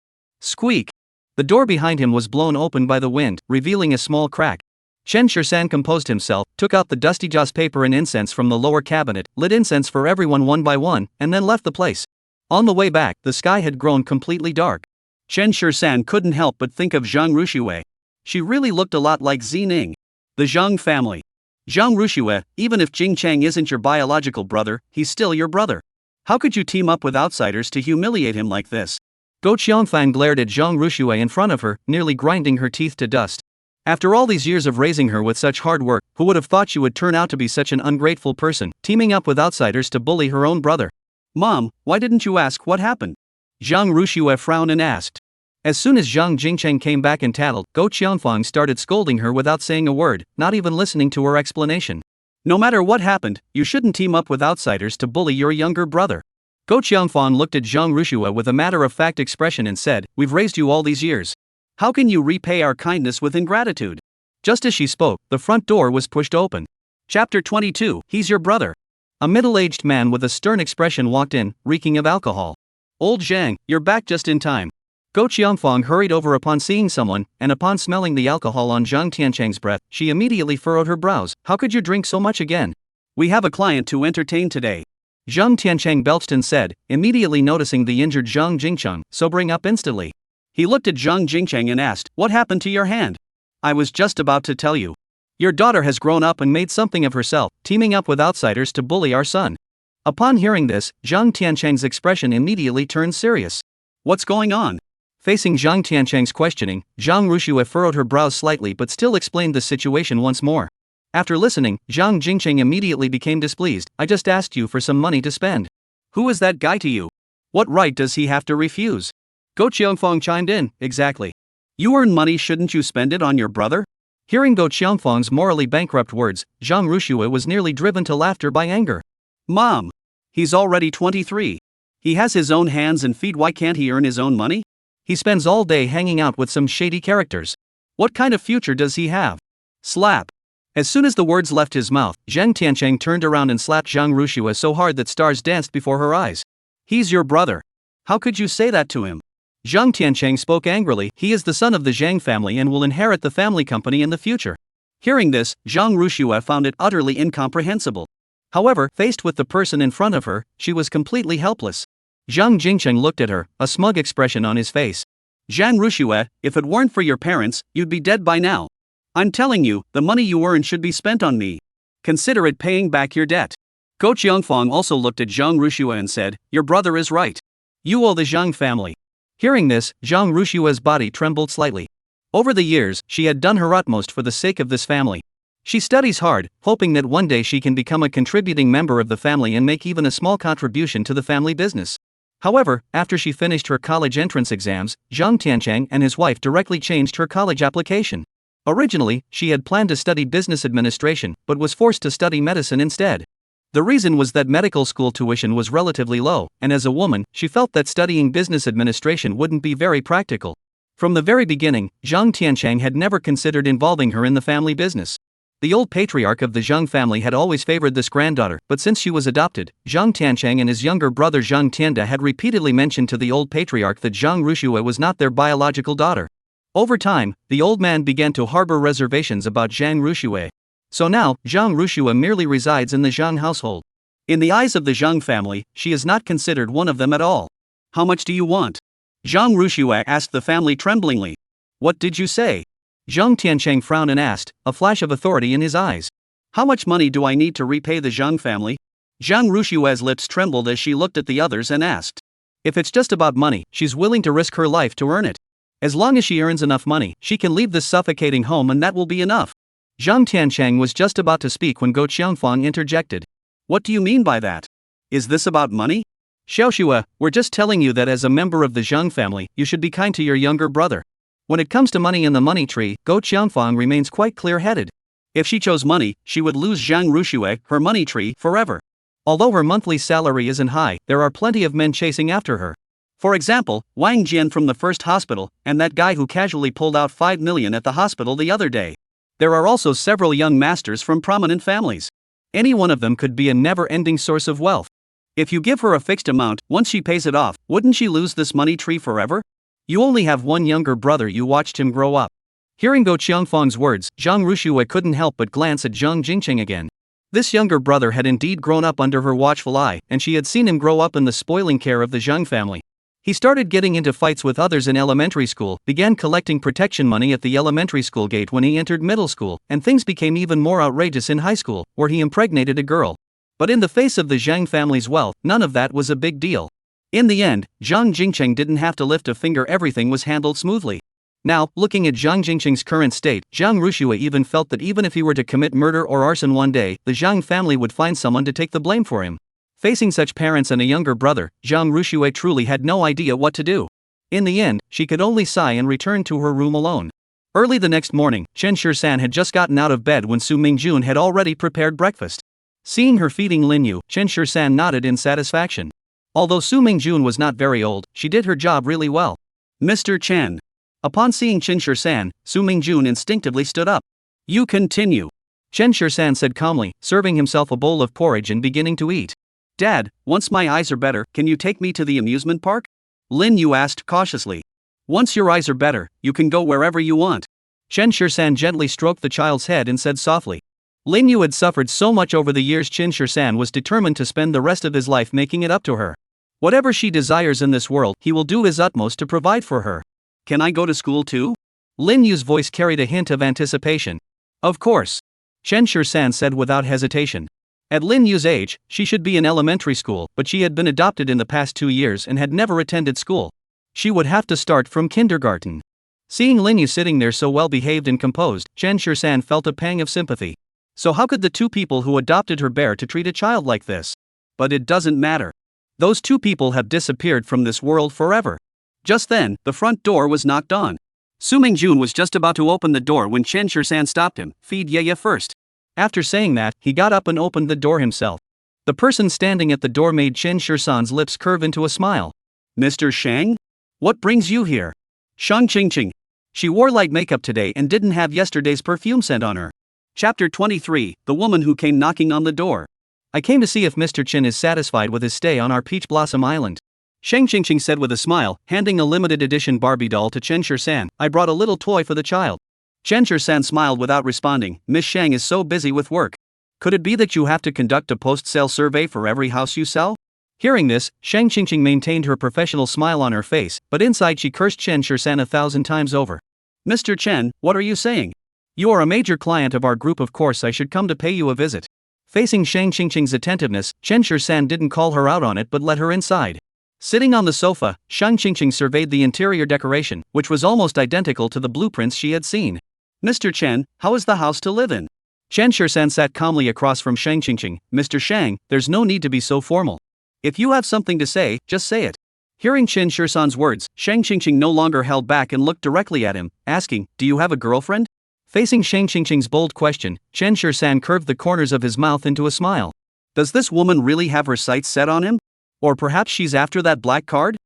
Squeak! The door behind him was blown open by the wind, revealing a small crack. Chen Shirsan composed himself, took out the dusty joss paper and incense from the lower cabinet, lit incense for everyone one by one, and then left the place. On the way back, the sky had grown completely dark. Chen Shirsan couldn't help but think of Zhang Ruxue. She really looked a lot like Zining. The Zhang family. Zhang Ruxue, even if Jing Chang isn't your biological brother, he's still your brother. How could you team up with outsiders to humiliate him like this? Go Qiangfan glared at Zhang Ruxue in front of her, nearly grinding her teeth to dust. After all these years of raising her with such hard work, who would have thought she would turn out to be such an ungrateful person, teaming up with outsiders to bully her own brother? Mom, why didn't you ask what happened? Zhang Ruxue frowned and asked. As soon as Zhang Jingcheng came back and tattled, Go Qiangfang started scolding her without saying a word, not even listening to her explanation. No matter what happened, you shouldn't team up with outsiders to bully your younger brother. Go Qiangfang looked at Zhang Ruxue with a matter-of-fact expression and said, We've raised you all these years. How can you repay our kindness with ingratitude? Just as she spoke, the front door was pushed open. Chapter 22, He's Your Brother. A middle-aged man with a stern expression walked in, reeking of alcohol. Old Zhang, you're back just in time. Go Qiangfang hurried over upon seeing someone, and upon smelling the alcohol on Zhang Tiancheng's breath, she immediately furrowed her brows. How could you drink so much again? We have a client to entertain today. Zhang Tiancheng belched and said, immediately noticing the injured Zhang Jingcheng, sobering up instantly. He looked at Zhang Jingcheng and asked, What happened to your hand? I was just about to tell you. Your daughter has grown up and made something of herself, teaming up with outsiders to bully our son. Upon hearing this, Zhang Tiancheng's expression immediately turned serious. What's going on? Facing Zhang Tiancheng's questioning, Zhang Ruxue furrowed her brows slightly but still explained the situation once more. After listening, Zhang Jingcheng immediately became displeased. I just asked you for some money to spend. Who is that guy to you? What right does he have to refuse? Go Qiangfang chimed in, exactly. You earn money, shouldn't you spend it on your brother? Hearing Go Qiangfang's morally bankrupt words, Zhang Ruxue was nearly driven to laughter by anger. Mom! He's already 23. He has his own hands and feet, why can't he earn his own money? He spends all day hanging out with some shady characters. What kind of future does he have? Slap. As soon as the words left his mouth, Zhang Tiancheng turned around and slapped Zhang Ruxue so hard that stars danced before her eyes. He's your brother. How could you say that to him? Zhang Tiancheng spoke angrily. He is the son of the Zhang family and will inherit the family company in the future. Hearing this, Zhang Ruxue found it utterly incomprehensible. However, faced with the person in front of her, she was completely helpless. Zhang Jingcheng looked at her, a smug expression on his face. Zhang Rushue, if it weren't for your parents, you'd be dead by now. I'm telling you, the money you earn should be spent on me. Consider it paying back your debt. Go Qiangfang also looked at Zhang Rushue and said, your brother is right. You owe the Zhang family. Hearing this, Zhang Rushue's body trembled slightly. Over the years, she had done her utmost for the sake of this family. She studies hard, hoping that one day she can become a contributing member of the family and make even a small contribution to the family business. However, after she finished her college entrance exams, Zhang Tianchang and his wife directly changed her college application. Originally, she had planned to study business administration, but was forced to study medicine instead. The reason was that medical school tuition was relatively low, and as a woman, she felt that studying business administration wouldn't be very practical. From the very beginning, Zhang Tianchang had never considered involving her in the family business. The old patriarch of the Zhang family had always favored this granddaughter, but since she was adopted, Zhang Tianchang and his younger brother Zhang Tianda had repeatedly mentioned to the old patriarch that Zhang Rushue was not their biological daughter. Over time, the old man began to harbor reservations about Zhang Rushue. So now, Zhang Rushue merely resides in the Zhang household. In the eyes of the Zhang family, she is not considered one of them at all. How much do you want? Zhang Rushue asked the family tremblingly. What did you say? Zhang Tianchang frowned and asked, a flash of authority in his eyes. How much money do I need to repay the Zhang family? Zhang Rushue's lips trembled as she looked at the others and asked. If it's just about money, she's willing to risk her life to earn it. As long as she earns enough money, she can leave this suffocating home and that will be enough. Zhang Tianchang was just about to speak when Go Qiangfang interjected. What do you mean by that? Is this about money? Xiaoxue, we're just telling you that as a member of the Zhang family, you should be kind to your younger brother. When it comes to money in the money tree, Go Qiangfang remains quite clear-headed. If she chose money, she would lose Zhang Rushue, her money tree, forever. Although her monthly salary isn't high, there are plenty of men chasing after her. For example, Wang Jian from the first hospital, and that guy who casually pulled out 5 million at the hospital the other day. There are also several young masters from prominent families. Any one of them could be a never-ending source of wealth. If you give her a fixed amount, once she pays it off, wouldn't she lose this money tree forever? You only have one younger brother, you watched him grow up. Hearing Go Qiangfang's words, Zhang Rushue couldn't help but glance at Zhang Jingqing again. This younger brother had indeed grown up under her watchful eye, and she had seen him grow up in the spoiling care of the Zhang family. He started getting into fights with others in elementary school, began collecting protection money at the elementary school gate when he entered middle school, and things became even more outrageous in high school, where he impregnated a girl. But in the face of the Zhang family's wealth, none of that was a big deal. In the end, Zhang Jingqing didn't have to lift a finger, everything was handled smoothly. Now, looking at Zhang Jingqing's current state, Zhang Rushue even felt that even if he were to commit murder or arson one day, the Zhang family would find someone to take the blame for him. Facing such parents and a younger brother, Zhang Rushue truly had no idea what to do. In the end, she could only sigh and return to her room alone. Early the next morning, Chen Shisan had just gotten out of bed when Su Mingjun had already prepared breakfast. Seeing her feeding Linyu, Chen Shisan nodded in satisfaction. Although Su Mingjun was not very old, she did her job really well. Mr. Chen. Upon seeing Chen Shisan, Su Mingjun instinctively stood up. You continue. Chen Shisan said calmly, serving himself a bowl of porridge and beginning to eat. Dad, once my eyes are better, can you take me to the amusement park? Linyu asked cautiously. Once your eyes are better, you can go wherever you want. Chen Shisan gently stroked the child's head and said softly. Linyu had suffered so much over the years. Chen Shisan was determined to spend the rest of his life making it up to her. Whatever she desires in this world, he will do his utmost to provide for her. Can I go to school too? Linyu's voice carried a hint of anticipation. Of course. Chen Shisan said without hesitation. At Linyu's age, she should be in elementary school, but she had been adopted in the past 2 years and had never attended school. She would have to start from kindergarten. Seeing Linyu sitting there so well behaved and composed, Chen Shisan felt a pang of sympathy. So how could the two people who adopted her bear to treat a child like this? But it doesn't matter. Those two people have disappeared from this world forever. Just then, the front door was knocked on. Su Mingjun was just about to open the door when Chen Shisan stopped him. Feed Yeye first. After saying that, he got up and opened the door himself. The person standing at the door made Chen Shisan's lips curve into a smile. Mr. Shang? What brings you here? Shang Qingqing. She wore light makeup today and didn't have yesterday's perfume scent on her. Chapter 23, The Woman Who Came Knocking on the Door. I came to see if Mr. Chin is satisfied with his stay on our Peach Blossom Island. Shang Qingqing said with a smile, handing a limited edition Barbie doll to Chen Shisan. I brought a little toy for the child. Chen Shisan smiled without responding. Miss Shang is so busy with work. Could it be that you have to conduct a post-sale survey for every house you sell? Hearing this, Shang Qingqing maintained her professional smile on her face, but inside she cursed Chen Shirshan 1,000 times over. Mr. Chen, what are you saying? You are a major client of our group, of course I should come to pay you a visit. Facing Shang Qingqing's attentiveness, Chen Shirshan didn't call her out on it but let her inside. Sitting on the sofa, Shang Qingqing surveyed the interior decoration, which was almost identical to the blueprints she had seen. Mr. Chen, how is the house to live in? Chen Shirshan sat calmly across from Shang Qingqing. Mr. Shang, there's no need to be so formal. If you have something to say, just say it. Hearing Chen Shirshan's words, Shang Qingqing no longer held back and looked directly at him, asking, do you have a girlfriend? Facing Shang Qingqing's bold question, Chen Shirshan curved the corners of his mouth into a smile. Does this woman really have her sights set on him? Or perhaps she's after that black card?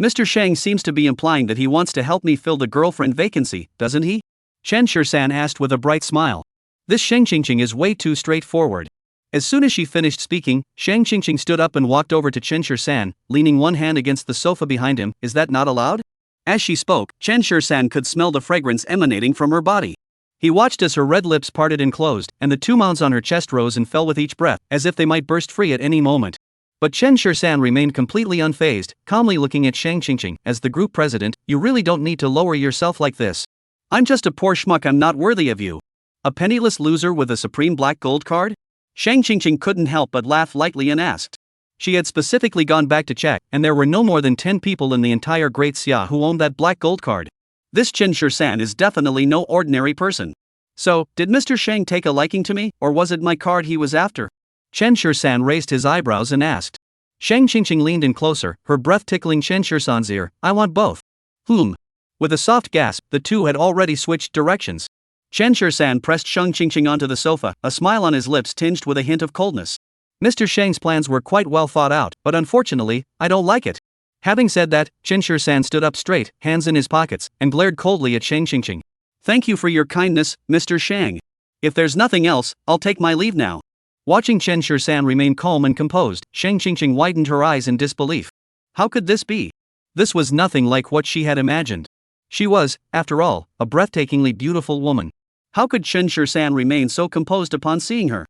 Mr. Shang seems to be implying that he wants to help me fill the girlfriend vacancy, doesn't he? Chen Shirshan asked with a bright smile. This Shang Qingqing is way too straightforward. As soon as she finished speaking, Shang Qingqing stood up and walked over to Chen Shirshan, leaning one hand against the sofa behind him. Is that not allowed? As she spoke, Chen Shirshan could smell the fragrance emanating from her body. He watched as her red lips parted and closed, and the two mounds on her chest rose and fell with each breath, as if they might burst free at any moment. But Chen Shirshan remained completely unfazed, calmly looking at Shang Qingqing. As the group president, you really don't need to lower yourself like this. I'm just a poor schmuck, I'm not worthy of you. A penniless loser with a supreme black gold card? Shang Qingqing couldn't help but laugh lightly and asked. She had specifically gone back to check, and there were no more than 10 people in the entire Great Xia who owned that black gold card. This Chen Shirshan is definitely no ordinary person. So, did Mr. Shang take a liking to me, or was it my card he was after? Chen Shirshan raised his eyebrows and asked. Shang Qingqing leaned in closer, her breath tickling Chen Shirshan's ear. I want both. With a soft gasp, the two had already switched directions. Chen Shirshan pressed Shang Qingqing onto the sofa, a smile on his lips tinged with a hint of coldness. Mr. Shang's plans were quite well thought out, but unfortunately, I don't like it. Having said that, Chen Shirshan stood up straight, hands in his pockets, and glared coldly at Shang Qingqing. Thank you for your kindness, Mr. Shang. If there's nothing else, I'll take my leave now. Watching Chen Shirshan remain calm and composed, Shang Qingqing widened her eyes in disbelief. How could this be? This was nothing like what she had imagined. She was, after all, a breathtakingly beautiful woman. How could Chen Shirshan remain so composed upon seeing her?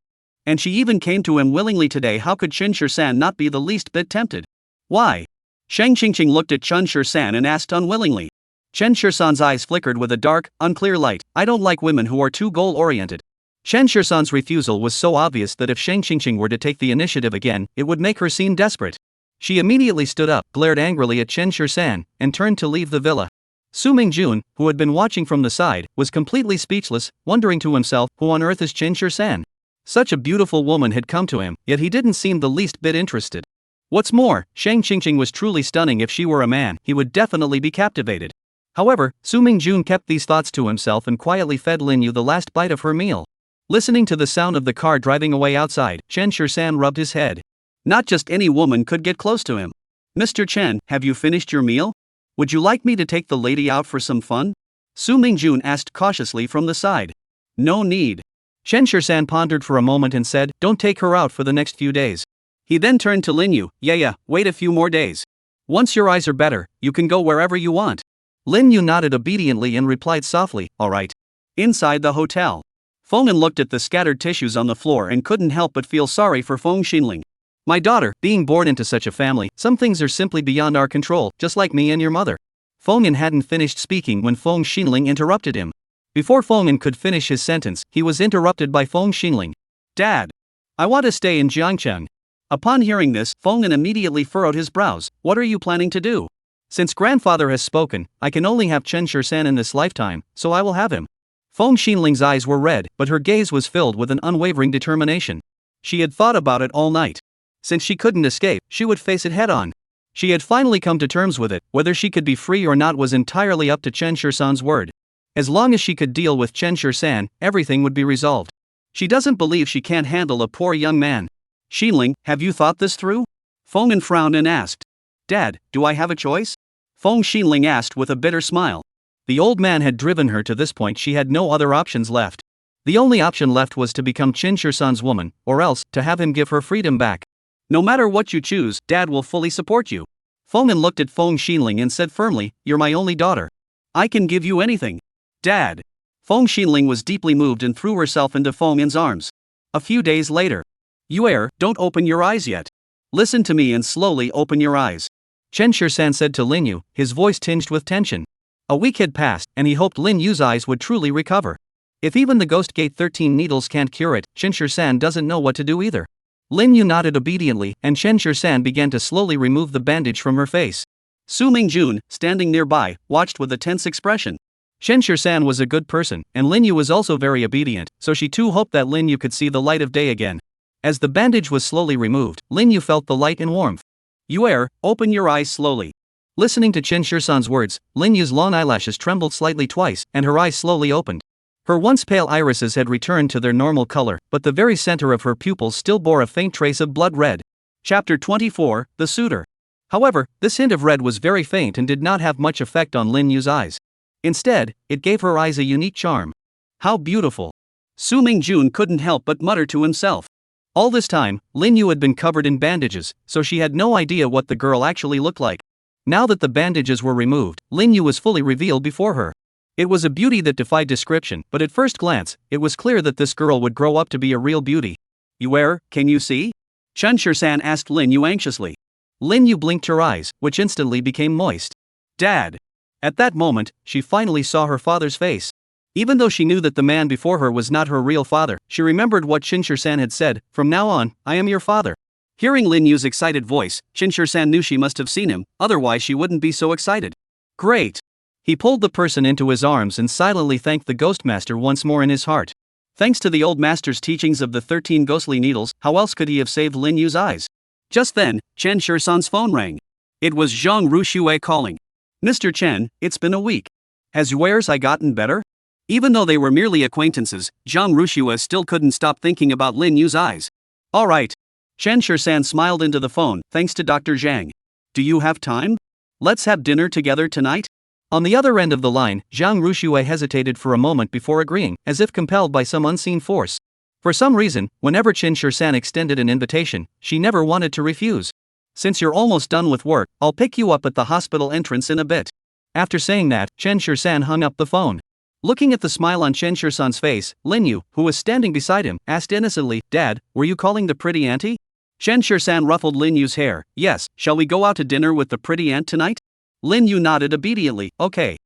And she even came to him willingly today. How could Chen Shirshan not be the least bit tempted? Why? Shang Qingqing looked at Chen Shirshan and asked unwillingly. Chen Shirshan's eyes flickered with a dark, unclear light. I don't like women who are too goal-oriented. Chen Shirshan's refusal was so obvious that if Shang Qingqing were to take the initiative again, it would make her seem desperate. She immediately stood up, glared angrily at Chen Shirshan, and turned to leave the villa. Su Mingjun, who had been watching from the side, was completely speechless, wondering to himself, who on earth is Chen Shirshan? Such a beautiful woman had come to him, yet he didn't seem the least bit interested. What's more, Shang Qingqing was truly stunning. If she were a man, he would definitely be captivated. However, Su Mingjun kept these thoughts to himself and quietly fed Lin Yu the last bite of her meal. Listening to the sound of the car driving away outside, Chen Shirshan rubbed his head. Not just any woman could get close to him. Mr. Chen, have you finished your meal? Would you like me to take the lady out for some fun? Su Mingjun asked cautiously from the side. No need. Chen Shirshan pondered for a moment and said, don't take her out for the next few days. He then turned to Lin Yu. Yeah, wait a few more days. Once your eyes are better, you can go wherever you want. Lin Yu nodded obediently and replied softly, alright. Inside the hotel, Feng'an looked at the scattered tissues on the floor and couldn't help but feel sorry for Feng Xinling. My daughter, being born into such a family, some things are simply beyond our control, just like me and your mother. Feng'an hadn't finished speaking when Feng Xinling interrupted him. Before Feng'an could finish his sentence, he was interrupted by Feng Xinling. Dad, I want to stay in Jiangcheng. Upon hearing this, Feng'an immediately furrowed his brows. What are you planning to do? Since grandfather has spoken, I can only have Chen Shirshan in this lifetime, so I will have him. Feng Xinling's eyes were red, but her gaze was filled with an unwavering determination. She had thought about it all night. Since she couldn't escape, she would face it head on. She had finally come to terms with it. Whether she could be free or not was entirely up to Chen Shirshan's word. As long as she could deal with Chen Shirshan, everything would be resolved. She doesn't believe she can't handle a poor young man. Xinling, have you thought this through? Feng'an frowned and asked. Dad, do I have a choice? Feng Xinling asked with a bitter smile. The old man had driven her to this point. She had no other options left. The only option left was to become Chen Shirshan's woman, or else, to have him give her freedom back. No matter what you choose, Dad will fully support you. Feng'an looked at Feng Xinling and said firmly, you're my only daughter. I can give you anything. Dad. Feng Xinling was deeply moved and threw herself into Feng'an's arms. A few days later. Yuer, don't open your eyes yet. Listen to me and slowly open your eyes. Chen Shisan said to Lin Yu, his voice tinged with tension. A week had passed, and he hoped Lin Yu's eyes would truly recover. If even the Ghost Gate 13 needles can't cure it, Chen Shisan doesn't know what to do either. Lin Yu nodded obediently, and Chen Shisan began to slowly remove the bandage from her face. Su Mingjun, standing nearby, watched with a tense expression. Chen Shisan was a good person, and Lin Yu was also very obedient, so she too hoped that Lin Yu could see the light of day again. As the bandage was slowly removed, Lin Yu felt the light and warmth. Yue, open your eyes slowly. Listening to Chen Shisan's words, Lin Yu's long eyelashes trembled slightly twice, and her eyes slowly opened. Her once pale irises had returned to their normal color, but the very center of her pupils still bore a faint trace of blood red. Chapter 24, The Suitor. However, this hint of red was very faint and did not have much effect on Lin Yu's eyes. Instead, it gave her eyes a unique charm. How beautiful! Su Mingjun couldn't help but mutter to himself. All this time, Lin Yu had been covered in bandages, so she had no idea what the girl actually looked like. Now that the bandages were removed, Lin Yu was fully revealed before her. It was a beauty that defied description, but at first glance, it was clear that this girl would grow up to be a real beauty. Yue, can you see? Chen Shisan asked Lin Yu anxiously. Lin Yu blinked her eyes, which instantly became moist. Dad! At that moment, she finally saw her father's face. Even though she knew that the man before her was not her real father, she remembered what Chen Shisan had said, "From now on, I am your father." Hearing Lin Yu's excited voice, Chen Shisan knew she must have seen him, otherwise she wouldn't be so excited. Great! He pulled the person into his arms and silently thanked the Ghost Master once more in his heart. Thanks to the old master's teachings of the 13 ghostly needles, how else could he have saved Lin Yu's eyes? Just then, Chen Shisan's phone rang. It was Zhang Ruxue calling. Mr. Chen, it's been a week. Has Yue's eye gotten better? Even though they were merely acquaintances, Zhang Ruxue still couldn't stop thinking about Lin Yu's eyes. Alright. Chen Shisan smiled into the phone, thanks to Dr. Zhang. Do you have time? Let's have dinner together tonight? On the other end of the line, Zhang Ruxue hesitated for a moment before agreeing, as if compelled by some unseen force. For some reason, whenever Chen Shisan extended an invitation, she never wanted to refuse. Since you're almost done with work, I'll pick you up at the hospital entrance in a bit. After saying that, Chen Shisan hung up the phone. Looking at the smile on Chen Shisan's face, Lin Yu, who was standing beside him, asked innocently, Dad, were you calling the pretty auntie? Chen Shisan ruffled Lin Yu's hair. Yes, shall we go out to dinner with the pretty aunt tonight? Lin Yu nodded obediently, okay.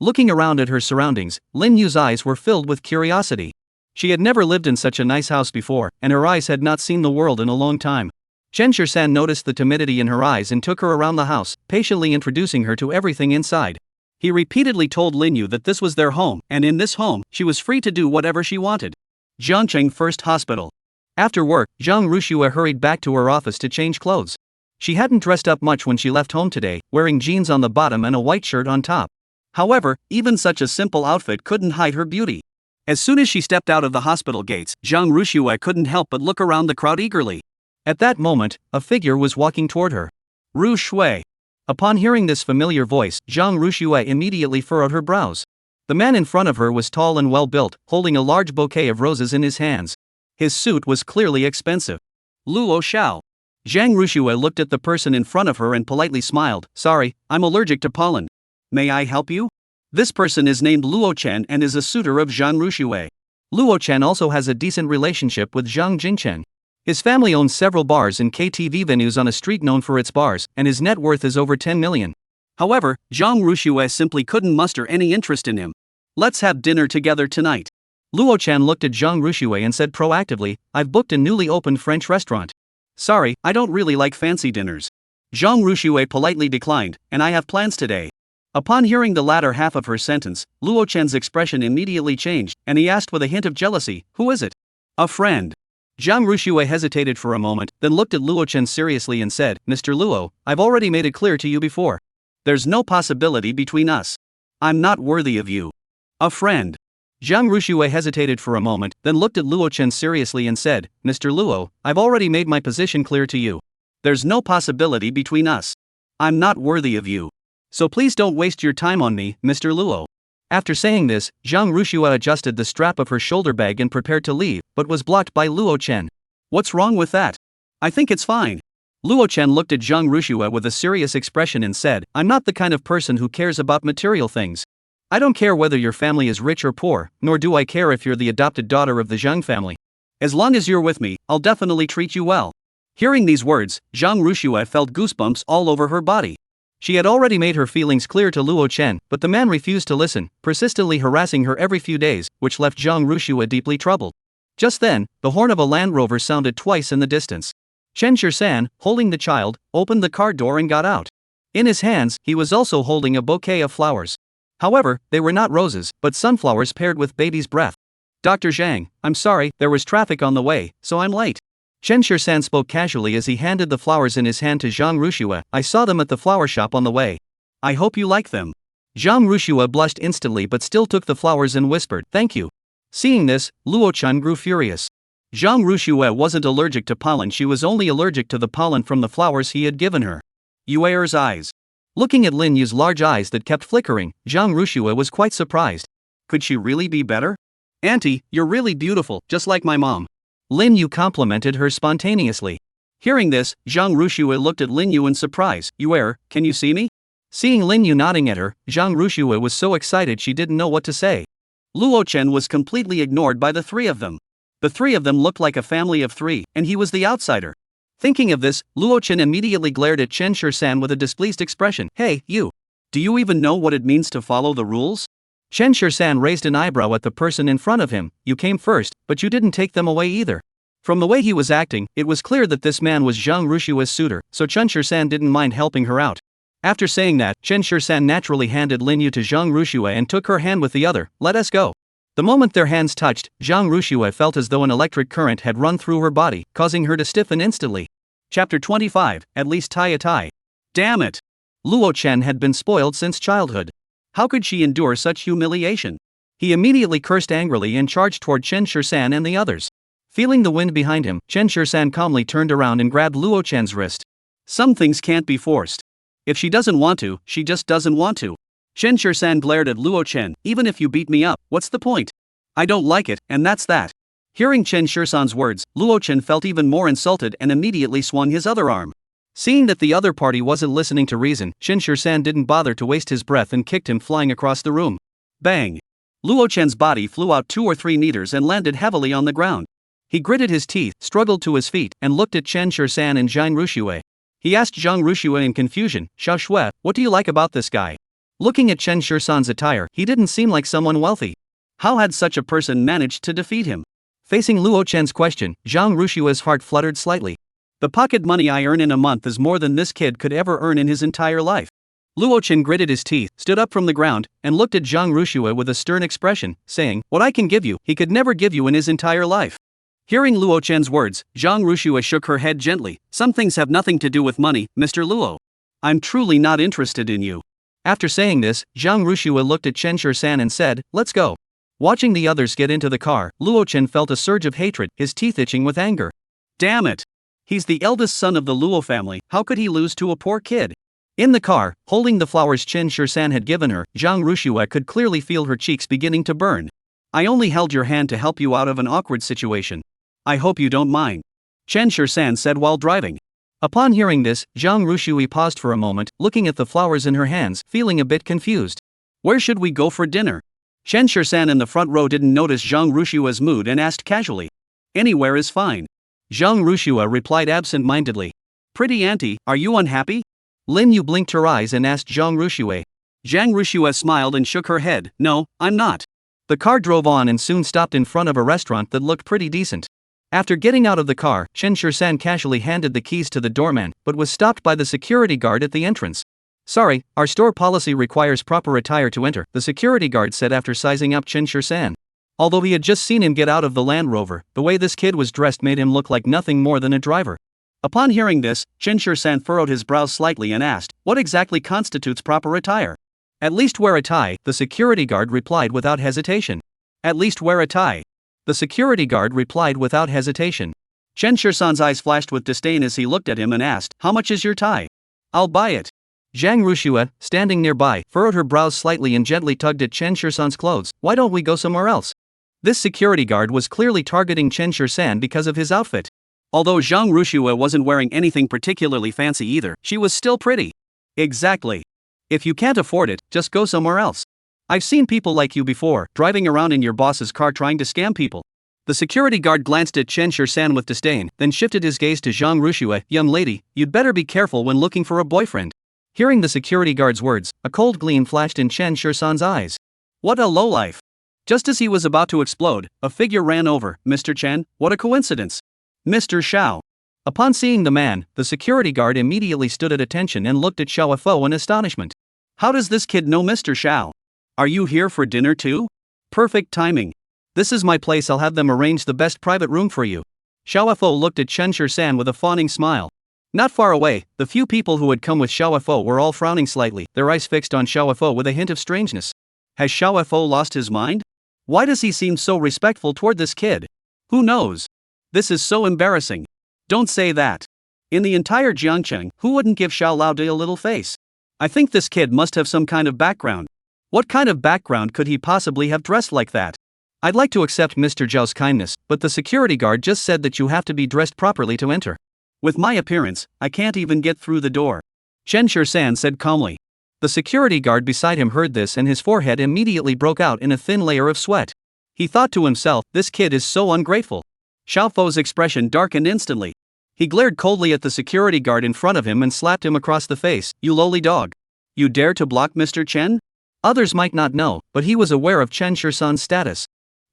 Looking around at her surroundings, Lin Yu's eyes were filled with curiosity. She had never lived in such a nice house before, and her eyes had not seen the world in a long time. Chen Shisan noticed the timidity in her eyes and took her around the house, patiently introducing her to everything inside. He repeatedly told Lin Yu that this was their home, and in this home, she was free to do whatever she wanted. Jiangcheng First Hospital. After work, Zhang Ruxue hurried back to her office to change clothes. She hadn't dressed up much when she left home today, wearing jeans on the bottom and a white shirt on top. However, even such a simple outfit couldn't hide her beauty. As soon as she stepped out of the hospital gates, Zhang Ruxue couldn't help but look around the crowd eagerly. At that moment, a figure was walking toward her. Ru Shui. Upon hearing this familiar voice, Zhang Ruxue immediately furrowed her brows. The man in front of her was tall and well-built, holding a large bouquet of roses in his hands. His suit was clearly expensive. Luo Xiao. Zhang Ruxue looked at the person in front of her and politely smiled. Sorry, I'm allergic to pollen. May I help you? This person is named Luo Chen and is a suitor of Zhang Ruxue. Luo Chen also has a decent relationship with Zhang Jingchen. His family owns several bars and KTV venues on a street known for its bars, and his net worth is over 10 million. However, Zhang Ruxue simply couldn't muster any interest in him. Let's have dinner together tonight. Luo Chen looked at Zhang Ruxue and said proactively, I've booked a newly opened French restaurant. Sorry, I don't really like fancy dinners. Zhang Ruxue politely declined, and I have plans today. Upon hearing the latter half of her sentence, Luo Chen's expression immediately changed, and he asked with a hint of jealousy, who is it? A friend. Zhang Ruxue hesitated for a moment, then looked at Luo Chen seriously and said, Mr. Luo, I've already made it clear to you before. There's no possibility between us. I'm not worthy of you. A friend. Zhang Ruxue hesitated for a moment, then looked at Luo Chen seriously and said, Mr. Luo, I've already made my position clear to you. There's no possibility between us. I'm not worthy of you. So please don't waste your time on me, Mr. Luo. After saying this, Zhang Ruxue adjusted the strap of her shoulder bag and prepared to leave, but was blocked by Luo Chen. What's wrong with that? I think it's fine. Luo Chen looked at Zhang Ruxue with a serious expression and said, I'm not the kind of person who cares about material things. I don't care whether your family is rich or poor, nor do I care if you're the adopted daughter of the Zhang family. As long as you're with me, I'll definitely treat you well. Hearing these words, Zhang Rushue felt goosebumps all over her body. She had already made her feelings clear to Luo Chen, but the man refused to listen, persistently harassing her every few days, which left Zhang Rushue deeply troubled. Just then, the horn of a Land Rover sounded twice in the distance. Chen Shisan, holding the child, opened the car door and got out. In his hands, he was also holding a bouquet of flowers. However, they were not roses, but sunflowers paired with baby's breath. Dr. Zhang, I'm sorry, there was traffic on the way, so I'm late. Chen Shisan spoke casually as he handed the flowers in his hand to Zhang Rushue. I saw them at the flower shop on the way. I hope you like them. Zhang Rushue blushed instantly but still took the flowers and whispered, thank you. Seeing this, Luo Chen grew furious. Zhang Rushue wasn't allergic to pollen, she was only allergic to the pollen from the flowers he had given her. Yuer's eyes. Looking at Lin Yu's large eyes that kept flickering, Zhang Rushue was quite surprised. Could she really be better? Auntie, you're really beautiful, just like my mom. Lin Yu complimented her spontaneously. Hearing this, Zhang Rushue looked at Lin Yu in surprise. Yuer, can you see me? Seeing Lin Yu nodding at her, Zhang Rushue was so excited she didn't know what to say. Luo Chen was completely ignored by the three of them. The three of them looked like a family of three, and he was the outsider. Thinking of this, Luo Chen immediately glared at Chen Shisan with a displeased expression. Hey, you! Do you even know what it means to follow the rules? Chen Shisan raised an eyebrow at the person in front of him. You came first, but you didn't take them away either. From the way he was acting, it was clear that this man was Zhang Rushue's suitor, so Chen Shisan didn't mind helping her out. After saying that, Chen Shisan naturally handed Lin Yu to Zhang Rushue and took her hand with the other. Let us go. The moment their hands touched, Zhang Rushue felt as though an electric current had run through her body, causing her to stiffen instantly. Chapter 25, At least tie a tie. Damn it! Luo Chen had been spoiled since childhood. How could she endure such humiliation? He immediately cursed angrily and charged toward Chen Shisan and the others. Feeling the wind behind him, Chen Shisan calmly turned around and grabbed Luo Chen's wrist. Some things can't be forced. If she doesn't want to, she just doesn't want to. Chen Shisan glared at Luo Chen. Even if you beat me up, what's the point? I don't like it, and that's that. Hearing Chen Shisan's words, Luo Chen felt even more insulted and immediately swung his other arm. Seeing that the other party wasn't listening to reason, Chen Shisan didn't bother to waste his breath and kicked him flying across the room. Bang! Luo Chen's body flew out 2 or 3 meters and landed heavily on the ground. He gritted his teeth, struggled to his feet, and looked at Chen Shisan and Zhang Rushue. He asked Zhang Rushue in confusion, Xiao Shui, what do you like about this guy? Looking at Chen Shisan's attire, he didn't seem like someone wealthy. How had such a person managed to defeat him? Facing Luo Chen's question, Zhang Rushue's heart fluttered slightly. The pocket money I earn in a month is more than this kid could ever earn in his entire life. Luo Chen gritted his teeth, stood up from the ground, and looked at Zhang Rushue with a stern expression, saying, what I can give you, he could never give you in his entire life. Hearing Luo Chen's words, Zhang Rushue shook her head gently. Some things have nothing to do with money, Mr. Luo. I'm truly not interested in you. After saying this, Zhang Rushue looked at Chen Shisan and said, let's go. Watching the others get into the car, Luo Chen felt a surge of hatred, his teeth itching with anger. Damn it! He's the eldest son of the Luo family, how could he lose to a poor kid? In the car, holding the flowers Chen Shisan had given her, Zhang Rushue could clearly feel her cheeks beginning to burn. I only held your hand to help you out of an awkward situation. I hope you don't mind. Chen Shisan said while driving. Upon hearing this, Zhang Rushue paused for a moment, looking at the flowers in her hands, feeling a bit confused. Where should we go for dinner? Chen Shisan in the front row didn't notice Zhang Rushue's mood and asked casually. Anywhere is fine. Zhang Rushue replied absent-mindedly. Pretty auntie, are you unhappy? Lin Yu blinked her eyes and asked Zhang Rushue. Zhang Rushue smiled and shook her head. No, I'm not. The car drove on and soon stopped in front of a restaurant that looked pretty decent. After getting out of the car, Chen Shisan casually handed the keys to the doorman, but was stopped by the security guard at the entrance. Sorry, our store policy requires proper attire to enter, the security guard said after sizing up Chen Shisan. Although he had just seen him get out of the Land Rover, the way this kid was dressed made him look like nothing more than a driver. Upon hearing this, Chen Shisan furrowed his brows slightly and asked, what exactly constitutes proper attire? At least wear a tie, the security guard replied without hesitation. At least wear a tie. The security guard replied without hesitation. Chen Shisan's eyes flashed with disdain as he looked at him and asked, how much is your tie? I'll buy it. Zhang Rushue, standing nearby, furrowed her brows slightly and gently tugged at Chen Shisan's clothes. Why don't we go somewhere else? This security guard was clearly targeting Chen Shisan because of his outfit. Although Zhang Rushue wasn't wearing anything particularly fancy either, she was still pretty. Exactly. If you can't afford it, just go somewhere else. I've seen people like you before, driving around in your boss's car trying to scam people. The security guard glanced at Chen Shirsan with disdain, then shifted his gaze to Zhang Rushue. Young lady, you'd better be careful when looking for a boyfriend. Hearing the security guard's words, a cold gleam flashed in Chen Shirsan's eyes. What a lowlife. Just as he was about to explode, a figure ran over. Mr. Chen, what a coincidence. Mr. Xiao. Upon seeing the man, the security guard immediately stood at attention and looked at Xiao Fo in astonishment. How does this kid know Mr. Xiao? Are you here for dinner too? Perfect timing. This is my place, I'll have them arrange the best private room for you. Xiao Fo looked at Chen Shirsan with a fawning smile. Not far away, the few people who had come with Xiao Fo were all frowning slightly, their eyes fixed on Xiao Fo with a hint of strangeness. Has Xiao Fo lost his mind? Why does he seem so respectful toward this kid? Who knows? This is so embarrassing. Don't say that. In the entire Jiangcheng, who wouldn't give Xiao Laode a little face? I think this kid must have some kind of background. What kind of background could he possibly have dressed like that? I'd like to accept Mr. Zhao's kindness, but the security guard just said that you have to be dressed properly to enter. With my appearance, I can't even get through the door. Chen Shirsan said calmly. The security guard beside him heard this and his forehead immediately broke out in a thin layer of sweat. He thought to himself, this kid is so ungrateful. Xiao Fo's expression darkened instantly. He glared coldly at the security guard in front of him and slapped him across the face. You lowly dog. You dare to block Mr. Chen? Others might not know, but he was aware of Chen Shirsan's status.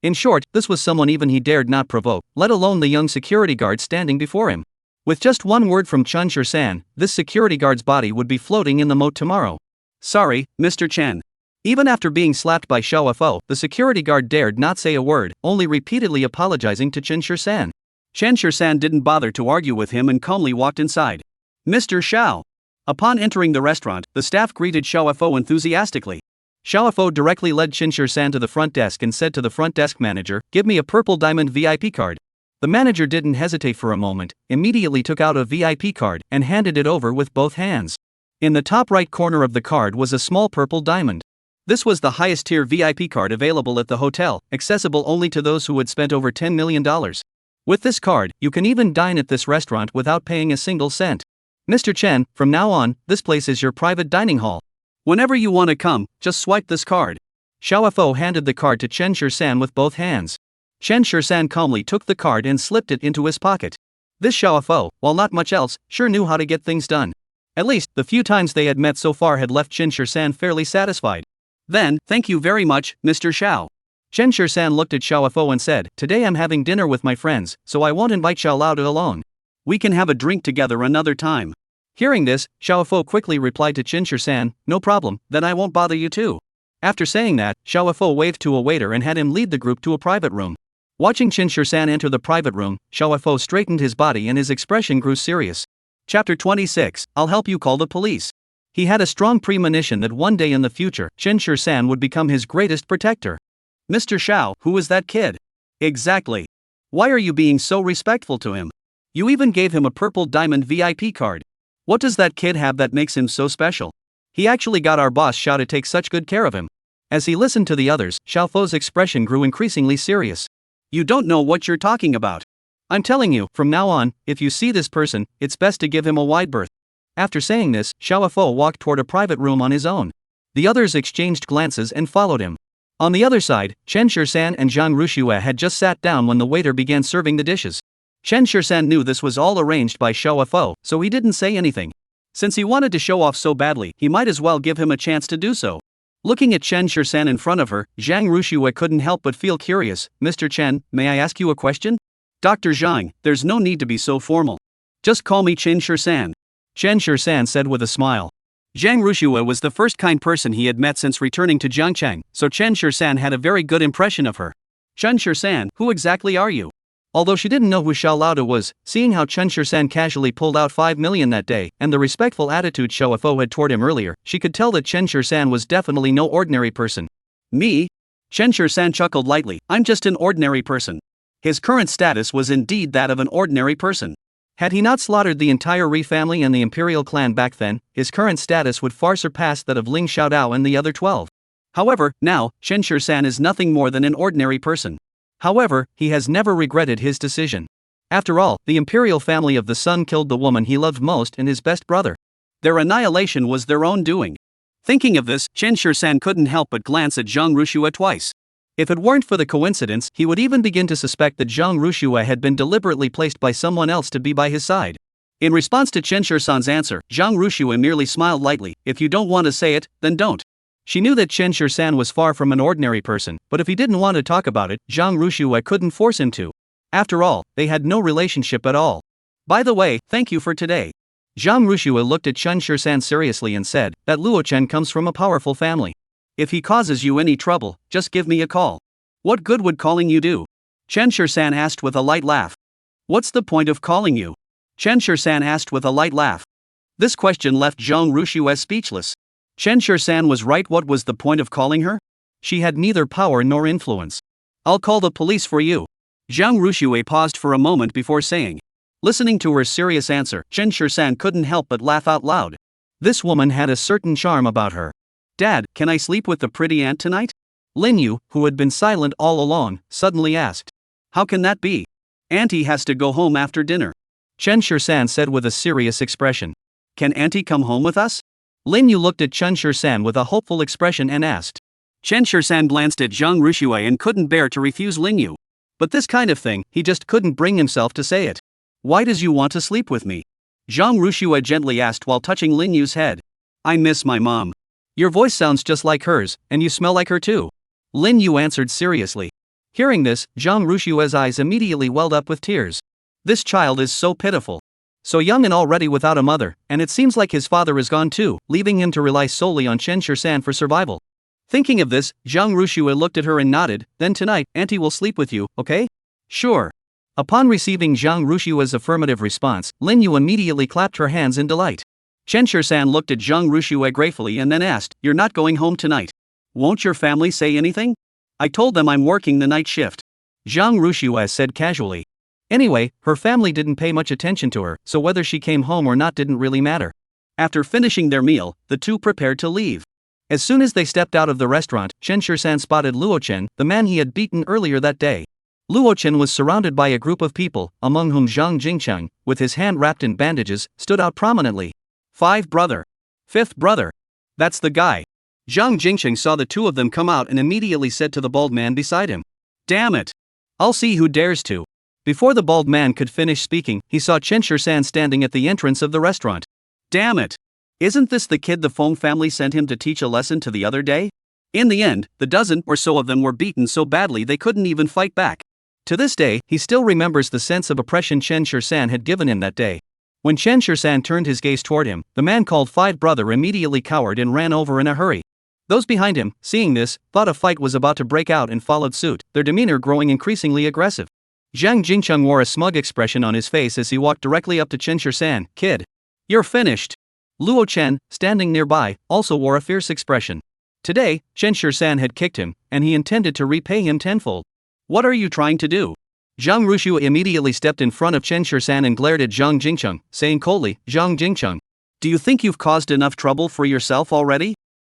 In short, this was someone even he dared not provoke, let alone the young security guard standing before him. With just one word from Chen Shirsan, this security guard's body would be floating in the moat tomorrow. Sorry, Mr. Chen. Even after being slapped by Xiao Fo, the security guard dared not say a word, only repeatedly apologizing to Chen Shirsan. Chen Shirsan didn't bother to argue with him and calmly walked inside. Mr. Xiao. Upon entering the restaurant, the staff greeted Xiao Fo enthusiastically. Xiao Fo directly led Chen Shirsan to the front desk and said to the front desk manager, give me a purple diamond VIP card. The manager didn't hesitate for a moment, immediately took out a VIP card and handed it over with both hands. In the top right corner of the card was a small purple diamond. This was the highest tier VIP card available at the hotel, accessible only to those who had spent over $10 million. With this card, you can even dine at this restaurant without paying a single cent. Mr. Chen, from now on, this place is your private dining hall. Whenever you want to come, just swipe this card. Xiao Fo handed the card to Chen Shirsan with both hands. Chen Shirsan calmly took the card and slipped it into his pocket. This Xiao Fo, while not much else, sure knew how to get things done. At least, the few times they had met so far had left Chen Shirsan fairly satisfied. Then, thank you very much, Mr. Xiao. Chen Shirsan looked at Xiao Fo and said, today I'm having dinner with my friends, so I won't invite Xiao Laode alone. We can have a drink together another time. Hearing this, Xiao Fo quickly replied to Chen Shirsan, no problem, then I won't bother you too. After saying that, Xiao Fo waved to a waiter and had him lead the group to a private room. Watching Chen Shirsan enter the private room, Xiao Fo straightened his body and his expression grew serious. Chapter 26, I'll help you call the police. He had a strong premonition that one day in the future, Chen Shirsan would become his greatest protector. Mr. Xiao, who is that kid? Exactly. Why are you being so respectful to him? You even gave him a purple diamond VIP card. What does that kid have that makes him so special? He actually got our boss Xiao to take such good care of him. As he listened to the others, Xiao Fo's expression grew increasingly serious. You don't know what you're talking about. I'm telling you, from now on, if you see this person, it's best to give him a wide berth. After saying this, Xiao Fo walked toward a private room on his own. The others exchanged glances and followed him. On the other side, Chen Shirsan and Zhang Rushue had just sat down when the waiter began serving the dishes. Chen Shirsan knew this was all arranged by Xiao Fo, so he didn't say anything. Since he wanted to show off so badly, he might as well give him a chance to do so. Looking at Chen Shirsan in front of her, Zhang Rushue couldn't help but feel curious. Mr. Chen, may I ask you a question? Dr. Zhang, there's no need to be so formal. Just call me Chen Shirsan. Chen Shirsan said with a smile. Zhang Rushue was the first kind person he had met since returning to Jiangcheng, so Chen Shirsan had a very good impression of her. Chen Shirsan, who exactly are you? Although she didn't know who Xiao Laode was, seeing how Chen Shirsan casually pulled out 5 million that day, and the respectful attitude Xiao Fo had toward him earlier, she could tell that Chen Shirsan was definitely no ordinary person. Me? Chen Shirsan chuckled lightly, I'm just an ordinary person. His current status was indeed that of an ordinary person. Had he not slaughtered the entire Ri family and the imperial clan back then, his current status would far surpass that of Ling Xiaodao and the other 12. However, now, Chen Shirsan is nothing more than an ordinary person. However, he has never regretted his decision. After all, the imperial family of the Sun killed the woman he loved most and his best brother. Their annihilation was their own doing. Thinking of this, Chen Shirsan couldn't help but glance at Zhang Rushue twice. If it weren't for the coincidence, he would even begin to suspect that Zhang Rushue had been deliberately placed by someone else to be by his side. In response to Chen Shisan's answer, Zhang Rushue merely smiled lightly. If you don't want to say it, then don't. She knew that Chen Shisan was far from an ordinary person, but if he didn't want to talk about it, Zhang Rushue couldn't force him to. After all, they had no relationship at all. By the way, thank you for today. Zhang Rushue looked at Chen Shisan seriously and said, that Luo Chen comes from a powerful family. If he causes you any trouble, just give me a call. What good would calling you do? Chen Shisan asked with a light laugh. What's the point of calling you? Chen Shisan asked with a light laugh. This question left Zhang Rushue speechless. Chen Shisan was right. What was the point of calling her? She had neither power nor influence. I'll call the police for you. Zhang Rushue paused for a moment before saying. Listening to her serious answer, Chen Shisan couldn't help but laugh out loud. This woman had a certain charm about her. Dad, can I sleep with the pretty aunt tonight? Lin Yu, who had been silent all along, suddenly asked. How can that be? Auntie has to go home after dinner. Chen Shisan said with a serious expression. Can Auntie come home with us? Lin Yu looked at Chen Shisan with a hopeful expression and asked. Chen Shisan glanced at Zhang Rushue and couldn't bear to refuse Lin Yu. But this kind of thing, he just couldn't bring himself to say it. Why does you want to sleep with me? Zhang Rushue gently asked while touching Lin Yu's head. I miss my mom. Your voice sounds just like hers, and you smell like her too. Lin Yu answered seriously. Hearing this, Zhang Rushue's eyes immediately welled up with tears. This child is so pitiful. So young and already without a mother, and it seems like his father is gone too, leaving him to rely solely on Chen Shisan for survival. Thinking of this, Zhang Rushue looked at her and nodded. Then tonight, Auntie will sleep with you, okay? Sure. Upon receiving Zhang Rushue's affirmative response, Lin Yu immediately clapped her hands in delight. Chen Shisan looked at Zhang Rushue gratefully and then asked, You're not going home tonight? Won't your family say anything? I told them I'm working the night shift. Zhang Rushue said casually. Anyway, her family didn't pay much attention to her, so whether she came home or not didn't really matter. After finishing their meal, the two prepared to leave. As soon as they stepped out of the restaurant, Chen Shisan spotted Luo Chen, the man he had beaten earlier that day. Luo Chen was surrounded by a group of people, among whom Zhang Jingcheng, with his hand wrapped in bandages, stood out prominently. Fifth brother. That's the guy. Zhang Jingcheng saw the two of them come out and immediately said to the bald man beside him. Damn it. I'll see who dares to. Before the bald man could finish speaking, he saw Chen Shisan standing at the entrance of the restaurant. Damn it. Isn't this the kid the Feng family sent him to teach a lesson to the other day? In the end, the dozen or so of them were beaten so badly they couldn't even fight back. To this day, he still remembers the sense of oppression Chen Shisan had given him that day. When Chen Shisan turned his gaze toward him, the man called Five Brother immediately cowered and ran over in a hurry. Those behind him, seeing this, thought a fight was about to break out and followed suit, their demeanor growing increasingly aggressive. Zhang Jingcheng wore a smug expression on his face as he walked directly up to Chen Shisan. Kid. You're finished. Luo Chen, standing nearby, also wore a fierce expression. Today, Chen Shisan had kicked him, and he intended to repay him tenfold. What are you trying to do? Zhang Rushue immediately stepped in front of Chen Shisan and glared at Zhang Jingcheng, saying coldly, Zhang Jingcheng, do you think you've caused enough trouble for yourself already?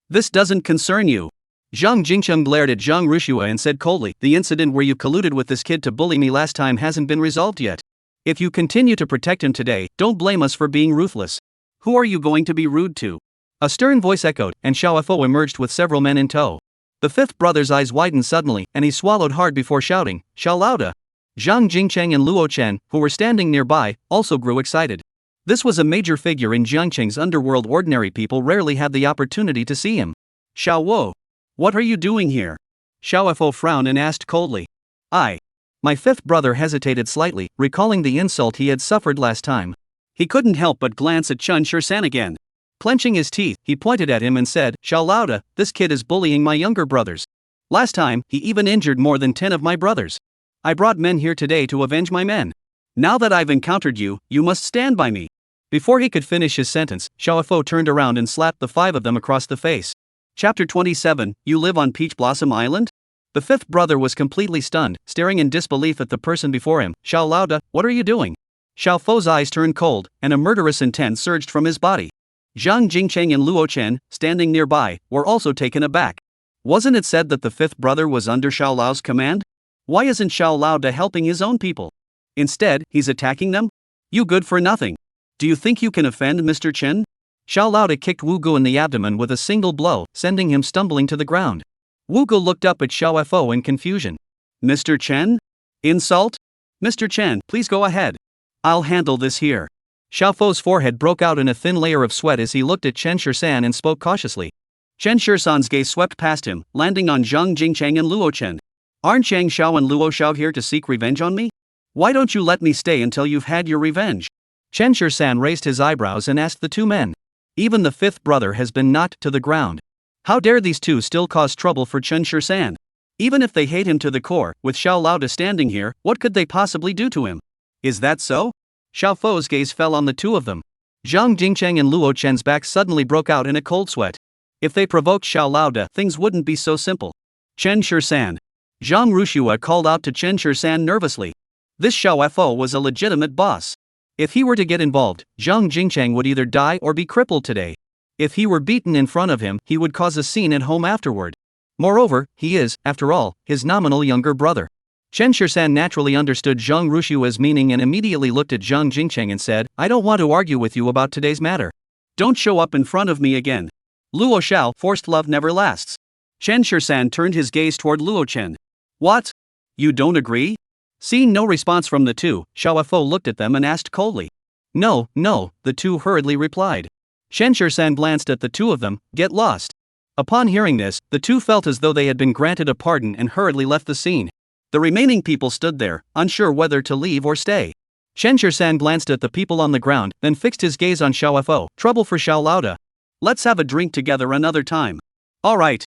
This doesn't concern you. Zhang Jingcheng glared at Zhang Rushue and said coldly, the incident where you colluded with this kid to bully me last time hasn't been resolved yet. If you continue to protect him today, don't blame us for being ruthless. Who are you going to be rude to? A stern voice echoed, and Xiao Fo emerged with several men in tow. The fifth brother's eyes widened suddenly, and he swallowed hard before shouting, Xiao Laoda. Zhang Jingcheng and Luo Chen, who were standing nearby, also grew excited. This was a major figure in Jiangqing's underworld. Ordinary people rarely had the opportunity to see him. Xiao Wo. What are you doing here? Xiao Fo frowned and asked coldly. My fifth brother hesitated slightly, recalling the insult he had suffered last time. He couldn't help but glance at Chen Shisan again. Clenching his teeth, he pointed at him and said, Xiao Laoda, this kid is bullying my younger brothers. Last time, he even injured more than 10 of my brothers. I brought men here today to avenge my men. Now that I've encountered you, you must stand by me. Before he could finish his sentence, Xiao Fo turned around and slapped the 5 of them across the face. Chapter 27, You Live on Peach Blossom Island? The fifth brother was completely stunned, staring in disbelief at the person before him. Xiao Laoda, what are you doing? Xiao Fo's eyes turned cold, and a murderous intent surged from his body. Zhang Jingcheng and Luo Chen, standing nearby, were also taken aback. Wasn't it said that the fifth brother was under Xiao Lao's command? Why isn't Xiao Laoda helping his own people? Instead, he's attacking them? You good for nothing. Do you think you can offend Mr. Chen? Xiao Laoda kicked Wu Gu in the abdomen with a single blow, sending him stumbling to the ground. Wugo looked up at Xiao Fo in confusion. Mr. Chen? Insult? Mr. Chen, please go ahead. I'll handle this here. Xiao Fo's forehead broke out in a thin layer of sweat as he looked at Chen Shisan and spoke cautiously. Chen Shisan's gaze swept past him, landing on Zhang Jingcheng and Luo Chen. Aren't Chang Xiao and Luo Xiao here to seek revenge on me? Why don't you let me stay until you've had your revenge? Chen Shisan raised his eyebrows and asked the two men. Even the fifth brother has been knocked to the ground. How dare these two still cause trouble for Chen Shisan? Even if they hate him to the core, with Xiao Laoda standing here, what could they possibly do to him? Is that so? Xiao Fo's gaze fell on the two of them. Zhang Jingcheng and Luo Chen's backs suddenly broke out in a cold sweat. If they provoked Xiao Laoda, things wouldn't be so simple. Chen Shisan. Zhang Rushua called out to Chen Shisan nervously. This Xiao Fo was a legitimate boss. If he were to get involved, Zhang Jingcheng would either die or be crippled today. If he were beaten in front of him, he would cause a scene at home afterward. Moreover, he is, after all, his nominal younger brother. Chen Shisan naturally understood Zhang Rushua's meaning and immediately looked at Zhang Jingcheng and said, I don't want to argue with you about today's matter. Don't show up in front of me again. Luo Xiao, forced love never lasts. Chen Shisan turned his gaze toward Luo Chen. What? You don't agree? Seeing no response from the two, Xiao Fo looked at them and asked coldly. No, the two hurriedly replied. Chen Shisan glanced at the two of them. Get lost. Upon hearing this, the two felt as though they had been granted a pardon and hurriedly left the scene. The remaining people stood there, unsure whether to leave or stay. Chen Shisan glanced at the people on the ground, then fixed his gaze on Xiao Fo. Trouble for Xiao Laoda. Let's have a drink together another time. Alright.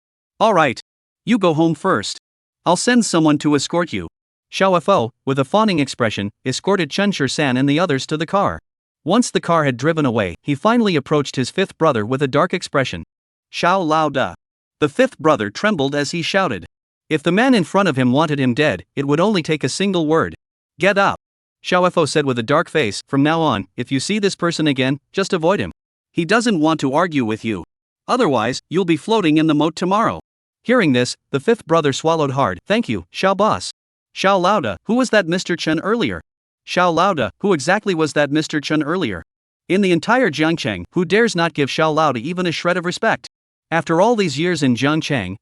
You go home first. I'll send someone to escort you. Xiao Fo, with a fawning expression, escorted Chen Shisan and the others to the car. Once the car had driven away, he finally approached his fifth brother with a dark expression. Xiao Laoda. The fifth brother trembled as he shouted. If the man in front of him wanted him dead, it would only take a single word. Get up. Xiao Fo said with a dark face, from now on, if you see this person again, just avoid him. He doesn't want to argue with you. Otherwise, you'll be floating in the moat tomorrow. Hearing this, the fifth brother swallowed hard. Thank you, Xiao boss. Xiao Laoda, who was that Mr. Chen earlier? Xiao Laoda, who exactly was that Mr. Chen earlier? In the entire Jiangcheng, who dares not give Xiao Laoda even a shred of respect? After all these years in Jiangcheng,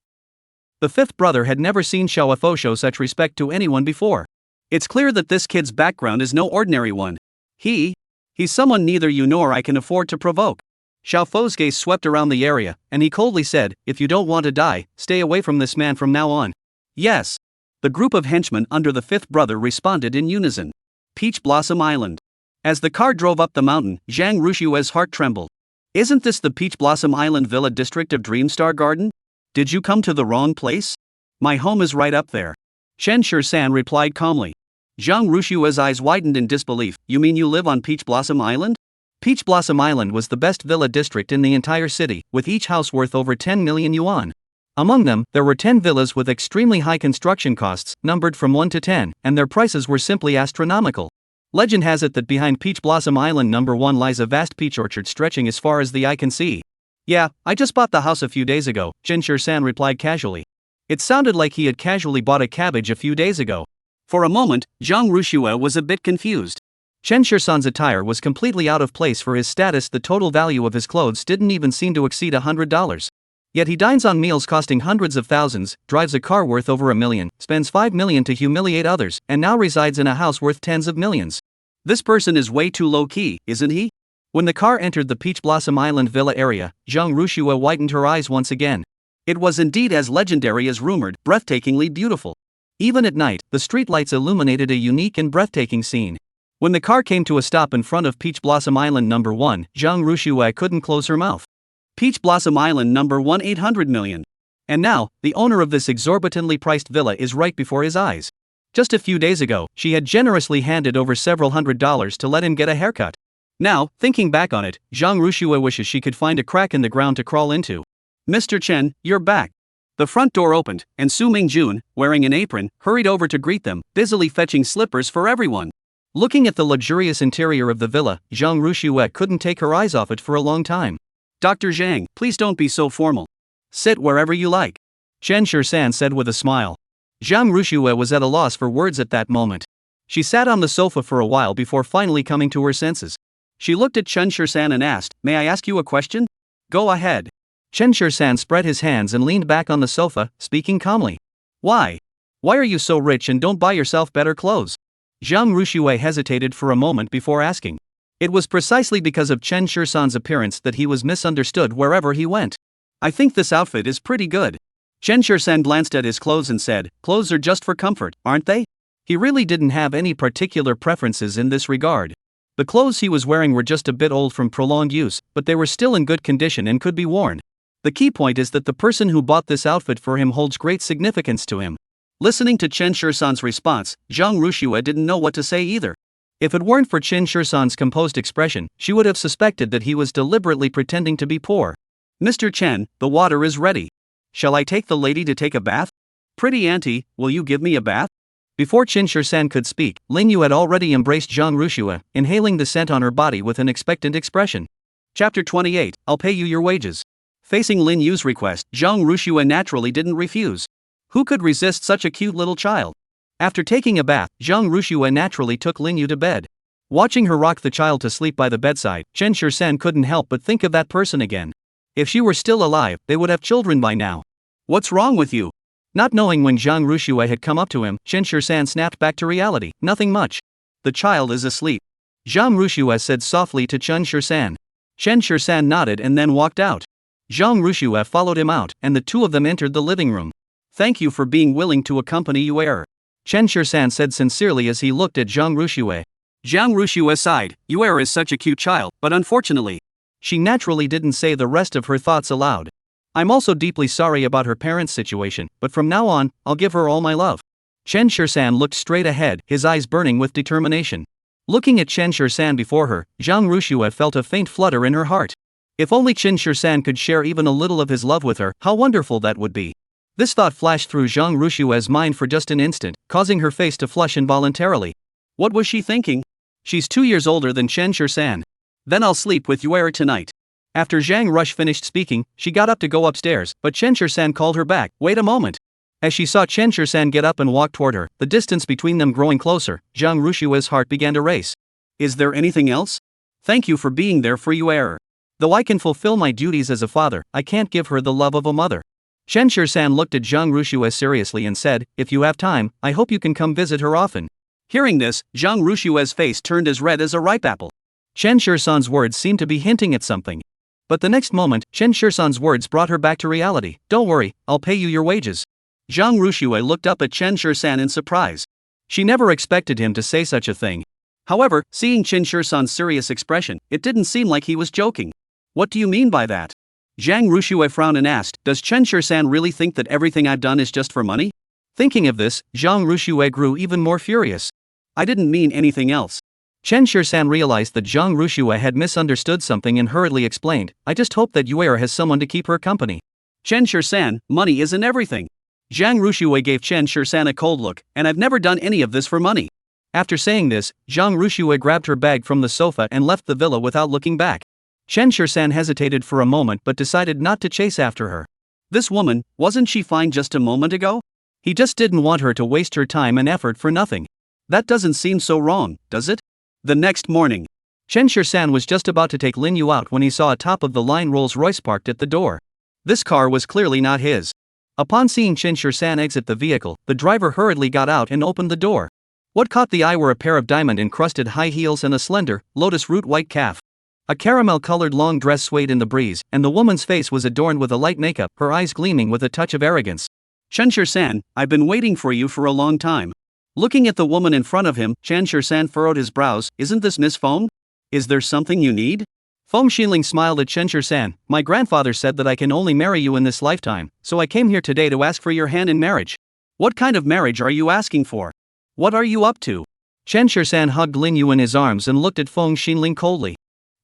the fifth brother had never seen Xiao Fo show such respect to anyone before. It's clear that this kid's background is no ordinary one. He's someone neither you nor I can afford to provoke. Xiao Fo's gaze swept around the area, and he coldly said, if you don't want to die, stay away from this man from now on. Yes. The group of henchmen under the fifth brother responded in unison. Peach Blossom Island. As the car drove up the mountain, Zhang Rushua's heart trembled. Isn't this the Peach Blossom Island Villa district of Dreamstar Garden? Did you come to the wrong place? My home is right up there. Chen Shisan replied calmly. Zhang Rushua's eyes widened in disbelief. You mean you live on Peach Blossom Island? Peach Blossom Island was the best villa district in the entire city, with each house worth over 10 million yuan. Among them, there were 10 villas with extremely high construction costs, numbered from 1 to 10, and their prices were simply astronomical. Legend has it that behind Peach Blossom Island number 1 lies a vast peach orchard stretching as far as the eye can see. Yeah, I just bought the house a few days ago, Chen Shisan replied casually. It sounded like he had casually bought a cabbage a few days ago. For a moment, Zhang Rushua was a bit confused. Chen Shisan's attire was completely out of place for his status. The total value of his clothes didn't even seem to exceed $100. Yet he dines on meals costing hundreds of thousands, drives a car worth over $1 million, spends $5 million to humiliate others, and now resides in a house worth tens of millions. This person is way too low-key, isn't he? When the car entered the Peach Blossom Island villa area, Zhang Rushua widened her eyes once again. It was indeed as legendary as rumored, breathtakingly beautiful. Even at night, the streetlights illuminated a unique and breathtaking scene. When the car came to a stop in front of Peach Blossom Island number 1, Zhang Rushua couldn't close her mouth. Peach Blossom Island number 1 800 million. And now, the owner of this exorbitantly priced villa is right before his eyes. Just a few days ago, she had generously handed over several $100s to let him get a haircut. Now, thinking back on it, Zhang Rushua wishes she could find a crack in the ground to crawl into. Mr. Chen, you're back. The front door opened, and Su Mingjun, wearing an apron, hurried over to greet them, busily fetching slippers for everyone. Looking at the luxurious interior of the villa, Zhang Rushua couldn't take her eyes off it for a long time. Dr. Zhang, please don't be so formal. Sit wherever you like. Chen Shisan said with a smile. Zhang Rushua was at a loss for words at that moment. She sat on the sofa for a while before finally coming to her senses. She looked at Chen Shisan and asked, May I ask you a question? Go ahead. Chen Shur-san spread his hands and leaned back on the sofa, speaking calmly. Why? Why are you so rich and don't buy yourself better clothes? Zhang Ruxue hesitated for a moment before asking. It was precisely because of Chen Shur-san's appearance that he was misunderstood wherever he went. I think this outfit is pretty good. Chen Shur-san glanced at his clothes and said, clothes are just for comfort, aren't they? He really didn't have any particular preferences in this regard. The clothes he was wearing were just a bit old from prolonged use, but they were still in good condition and could be worn. The key point is that the person who bought this outfit for him holds great significance to him. Listening to Chen Shur-san's response, Zhang Ruxue didn't know what to say either. If it weren't for Chen Shur-san's composed expression, she would have suspected that he was deliberately pretending to be poor. Mr. Chen, the water is ready. Shall I take the lady to take a bath? Pretty auntie, will you give me a bath? Before Chen Shur-san could speak, Lin Yu had already embraced Zhang Ruxue, inhaling the scent on her body with an expectant expression. Chapter 28, I'll pay you your wages. Facing Lin Yu's request, Zhang Ruxue naturally didn't refuse. Who could resist such a cute little child? After taking a bath, Zhang Ruxue naturally took Lin Yu to bed. Watching her rock the child to sleep by the bedside, Chen Shur-san couldn't help but think of that person again. If she were still alive, they would have children by now. What's wrong with you? Not knowing when Zhang Ruxue had come up to him, Chen Shur-san snapped back to reality. Nothing much. The child is asleep. Zhang Ruxue said softly to Chen Shur-san. Chen Shur-san nodded and then walked out. Zhang Ruxue followed him out, and the two of them entered the living room. Thank you for being willing to accompany Yuer. Chen Shur-san said sincerely as he looked at Zhang Ruxue. Zhang Ruxue sighed. Yuer is such a cute child, but unfortunately, she naturally didn't say the rest of her thoughts aloud. I'm also deeply sorry about her parents' situation, but from now on, I'll give her all my love. Chen Shur-san looked straight ahead, his eyes burning with determination. Looking at Chen Shur-san before her, Zhang Ruxue felt a faint flutter in her heart. If only Chen Shur-san could share even a little of his love with her, how wonderful that would be. This thought flashed through Zhang Ruxue's mind for just an instant, causing her face to flush involuntarily. What was she thinking? She's 2 years older than Chen Shur-san. Then I'll sleep with Yuer tonight. After Zhang Rush finished speaking, she got up to go upstairs, but Chen Shur-san called her back. Wait a moment. As she saw Chen Shur-san get up and walk toward her, the distance between them growing closer, Zhang Ruxue's heart began to race. Is there anything else? Thank you for being there for Yuer. Though I can fulfill my duties as a father, I can't give her the love of a mother. Chen Shur-san looked at Zhang Ruxue seriously and said, if you have time, I hope you can come visit her often. Hearing this, Zhang Ruxue's face turned as red as a ripe apple. Chen Shur-san's words seemed to be hinting at something. But the next moment, Chen Shur-san's words brought her back to reality. Don't worry, I'll pay you your wages. Zhang Ruxue looked up at Chen Shur-san in surprise. She never expected him to say such a thing. However, seeing Chen Shur-san's serious expression, it didn't seem like he was joking. What do you mean by that? Zhang Ruxue frowned and asked, does Chen Shur-san really think that everything I've done is just for money? Thinking of this, Zhang Ruxue grew even more furious. I didn't mean anything else. Chen Shur-san realized that Zhang Ruxue had misunderstood something and hurriedly explained, I just hope that Yuer has someone to keep her company. Chen Shur-san, money isn't everything. Zhang Ruxue gave Chen Shur-san a cold look, and I've never done any of this for money. After saying this, Zhang Ruxue grabbed her bag from the sofa and left the villa without looking back. Chen Shur-san hesitated for a moment but decided not to chase after her. This woman, wasn't she fine just a moment ago? He just didn't want her to waste her time and effort for nothing. That doesn't seem so wrong, does it? The next morning, Chen Shur-san was just about to take Lin Yu out when he saw a top-of-the-line Rolls-Royce parked at the door. This car was clearly not his. Upon seeing Chen Shur-san exit the vehicle, the driver hurriedly got out and opened the door. What caught the eye were a pair of diamond-encrusted high heels and a slender, lotus-root white calf. A caramel-colored long dress swayed in the breeze, and the woman's face was adorned with a light makeup, her eyes gleaming with a touch of arrogance. Chen Shur-san, I've been waiting for you for a long time. Looking at the woman in front of him, Chen Shur-san furrowed his brows. Isn't this Miss Feng? Is there something you need? Feng Xinling smiled at Chen Shur-san. My grandfather said that I can only marry you in this lifetime, so I came here today to ask for your hand in marriage. What kind of marriage are you asking for? What are you up to? Chen Shur-san hugged Lin Yu in his arms and looked at Feng Xinling coldly.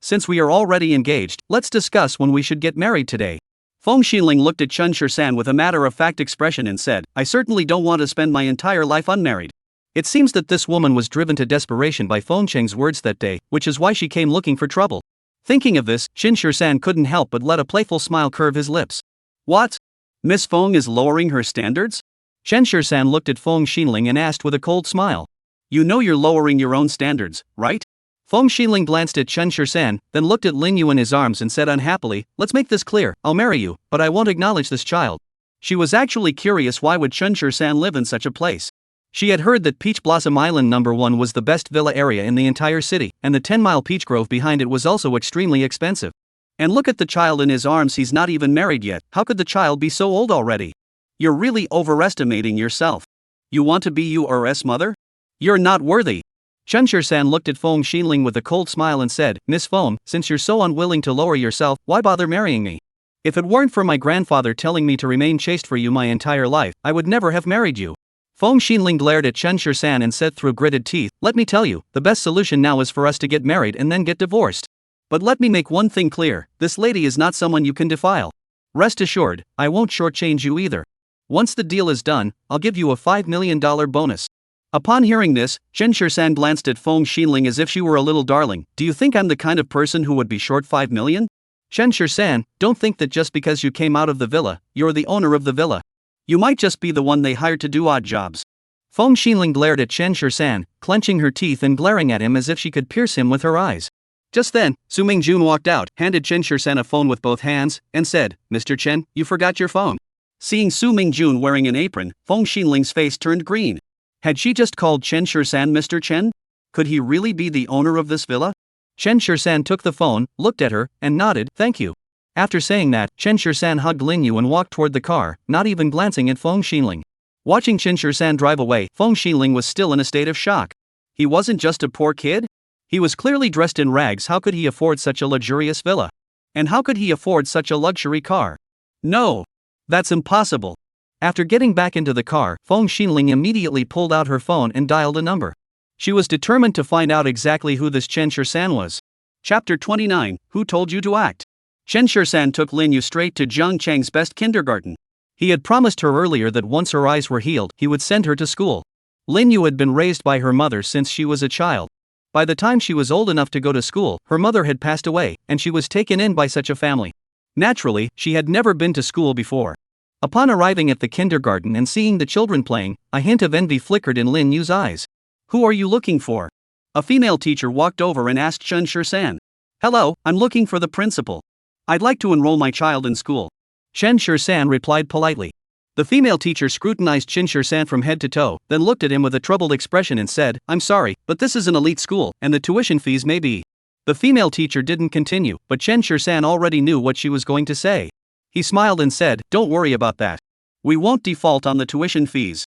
Since we are already engaged, let's discuss when we should get married today. Feng Xinling looked at Chen Shur-san with a matter-of-fact expression and said, I certainly don't want to spend my entire life unmarried. It seems that this woman was driven to desperation by Feng Cheng's words that day, which is why she came looking for trouble. Thinking of this, Chen Shur-san couldn't help but let a playful smile curve his lips. What? Miss Feng is lowering her standards? Chen Shur-san looked at Feng Xinling and asked with a cold smile. You know you're lowering your own standards, right? Feng Xiling glanced at Chen Shisan, then looked at Lin Yu in his arms and said unhappily, let's make this clear, I'll marry you, but I won't acknowledge this child. She was actually curious why would Chen Shisan live in such a place. She had heard that Peach Blossom Island number 1 was the best villa area in the entire city, and the 10-mile peach grove behind it was also extremely expensive. And look at the child in his arms, he's not even married yet, how could the child be so old already? You're really overestimating yourself. You want to be URS mother? You're not worthy. Chen Shisan looked at Feng Xiling with a cold smile and said, Miss Feng, since you're so unwilling to lower yourself, why bother marrying me? If it weren't for my grandfather telling me to remain chaste for you my entire life, I would never have married you. Feng Xiling glared at Chen Shisan and said through gritted teeth, let me tell you, the best solution now is for us to get married and then get divorced. But let me make one thing clear, this lady is not someone you can defile. Rest assured, I won't shortchange you either. Once the deal is done, I'll give you a $5 million bonus. Upon hearing this, Chen Shisan glanced at Feng Xiling as if she were a little darling. Do you think I'm the kind of person who would be short $5 million? Chen Shisan, don't think that just because you came out of the villa, you're the owner of the villa. You might just be the one they hired to do odd jobs. Feng Xiling glared at Chen Shisan, clenching her teeth and glaring at him as if she could pierce him with her eyes. Just then, Su Mingjun walked out, handed Chen Shisan a phone with both hands, and said, Mr. Chen, you forgot your phone. Seeing Su Mingjun wearing an apron, Feng Xiling's face turned green. Had she just called Chen Shisan Mr. Chen? Could he really be the owner of this villa? Chen Shisan took the phone, looked at her, and nodded, thank you. After saying that, Chen Shisan hugged Lin Yu and walked toward the car, not even glancing at Feng Xiling. Watching Chen Shisan drive away, Feng Xiling was still in a state of shock. He wasn't just a poor kid? He was clearly dressed in rags. How could he afford such a luxurious villa? And how could he afford such a luxury car? No. That's impossible. After getting back into the car, Feng Xiling immediately pulled out her phone and dialed a number. She was determined to find out exactly who this Chen Shisan was. Chapter 29, Who Told You to Act? Chen Shisan took Lin Yu straight to Jiang Chang's best kindergarten. He had promised her earlier that once her eyes were healed, he would send her to school. Lin Yu had been raised by her mother since she was a child. By the time she was old enough to go to school, her mother had passed away, and she was taken in by such a family. Naturally, she had never been to school before. Upon arriving at the kindergarten and seeing the children playing, a hint of envy flickered in Lin Yu's eyes. Who are you looking for? A female teacher walked over and asked Chen Shisan. Hello, I'm looking for the principal. I'd like to enroll my child in school. Chen Shisan replied politely. The female teacher scrutinized Chen Shisan from head to toe, then looked at him with a troubled expression and said, I'm sorry, but this is an elite school, and the tuition fees may be. The female teacher didn't continue, but Chen Shisan already knew what she was going to say. He smiled and said, don't worry about that. We won't default on the tuition fees.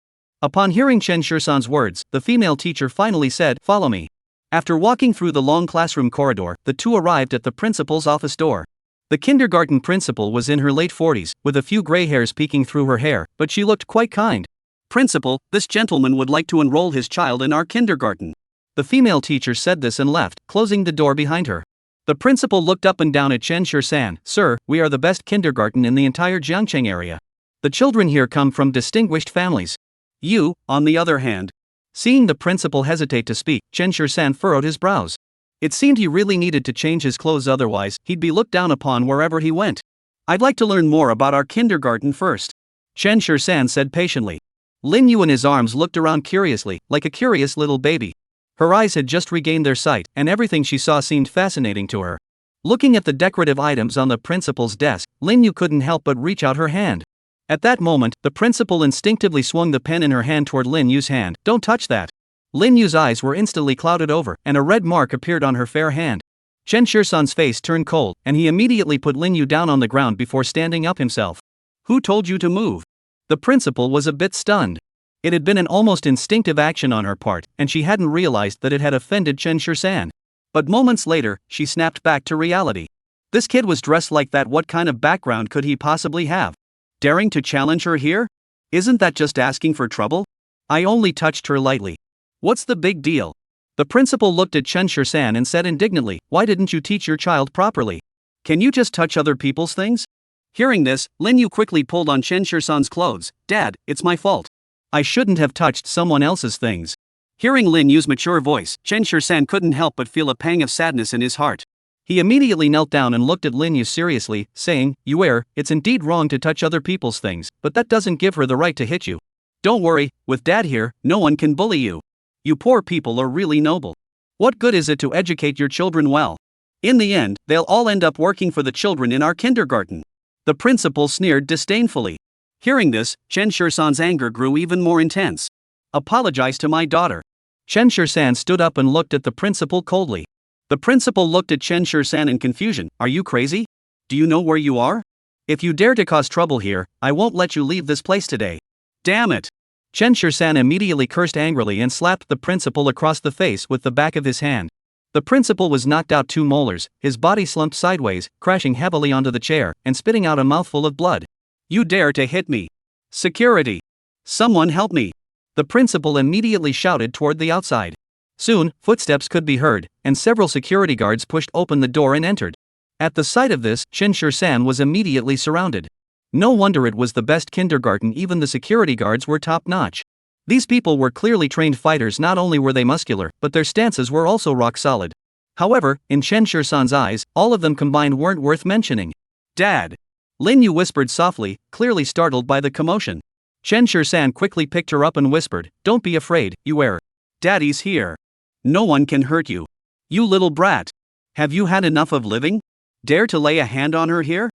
Upon hearing Chen Shisan's words, the female teacher finally said, follow me. After walking through the long classroom corridor, the two arrived at the principal's office door. The kindergarten principal was in her late 40s, with a few gray hairs peeking through her hair, but she looked quite kind. Principal, this gentleman would like to enroll his child in our kindergarten. The female teacher said this and left, closing the door behind her. The principal looked up and down at Chen Shisan. Sir, we are the best kindergarten in the entire Jiangcheng area. The children here come from distinguished families. You, on the other hand. Seeing the principal hesitate to speak, Chen Shisan furrowed his brows. It seemed he really needed to change his clothes, otherwise, he'd be looked down upon wherever he went. I'd like to learn more about our kindergarten first. Chen Shisan said patiently. Lin Yu in his arms looked around curiously, like a curious little baby. Her eyes had just regained their sight, and everything she saw seemed fascinating to her. Looking at the decorative items on the principal's desk, Lin Yu couldn't help but reach out her hand. At that moment, the principal instinctively swung the pen in her hand toward Lin Yu's hand. Don't touch that. Lin Yu's eyes were instantly clouded over, and a red mark appeared on her fair hand. Chen Shisan's face turned cold, and he immediately put Lin Yu down on the ground before standing up himself. Who told you to move? The principal was a bit stunned. It had been an almost instinctive action on her part, and she hadn't realized that it had offended Chen Shisan. But moments later, she snapped back to reality. This kid was dressed like that. What kind of background could he possibly have? Daring to challenge her here? Isn't that just asking for trouble? I only touched her lightly. What's the big deal? The principal looked at Chen Shisan and said indignantly, why didn't you teach your child properly? Can you just touch other people's things? Hearing this, Lin Yu quickly pulled on Chen Shisan's clothes. Dad, it's my fault. I shouldn't have touched someone else's things. Hearing Lin Yu's mature voice, Chen Shisan couldn't help but feel a pang of sadness in his heart. He immediately knelt down and looked at Lin Yu seriously, saying, You err, it's indeed wrong to touch other people's things, but that doesn't give her the right to hit you. Don't worry, with Dad here, no one can bully you. You poor people are really noble. What good is it to educate your children well? In the end, they'll all end up working for the children in our kindergarten. The principal sneered disdainfully. Hearing this, Chen Shursan's anger grew even more intense. Apologize to my daughter. Chen Shursan stood up and looked at the principal coldly. The principal looked at Chen Shursan in confusion. Are you crazy? Do you know where you are? If you dare to cause trouble here, I won't let you leave this place today. Damn it! Chen Shursan immediately cursed angrily and slapped the principal across the face with the back of his hand. The principal was knocked out 2 molars, his body slumped sideways, crashing heavily onto the chair, and spitting out a mouthful of blood. You dare to hit me! Security! Someone help me! The principal immediately shouted toward the outside. Soon, footsteps could be heard, and several security guards pushed open the door and entered. At the sight of this, Chen Shursan was immediately surrounded. No wonder it was the best kindergarten, even the security guards were top-notch. These people were clearly trained fighters. Not only were they muscular, but their stances were also rock-solid. However, in Chen Shursan's eyes, all of them combined weren't worth mentioning. Dad! Lin Yu whispered softly, clearly startled by the commotion. Chen Shursan quickly picked her up and whispered, Don't be afraid, Yu. Daddy's here. No one can hurt you. You little brat. Have you had enough of living? Dare to lay a hand on her here?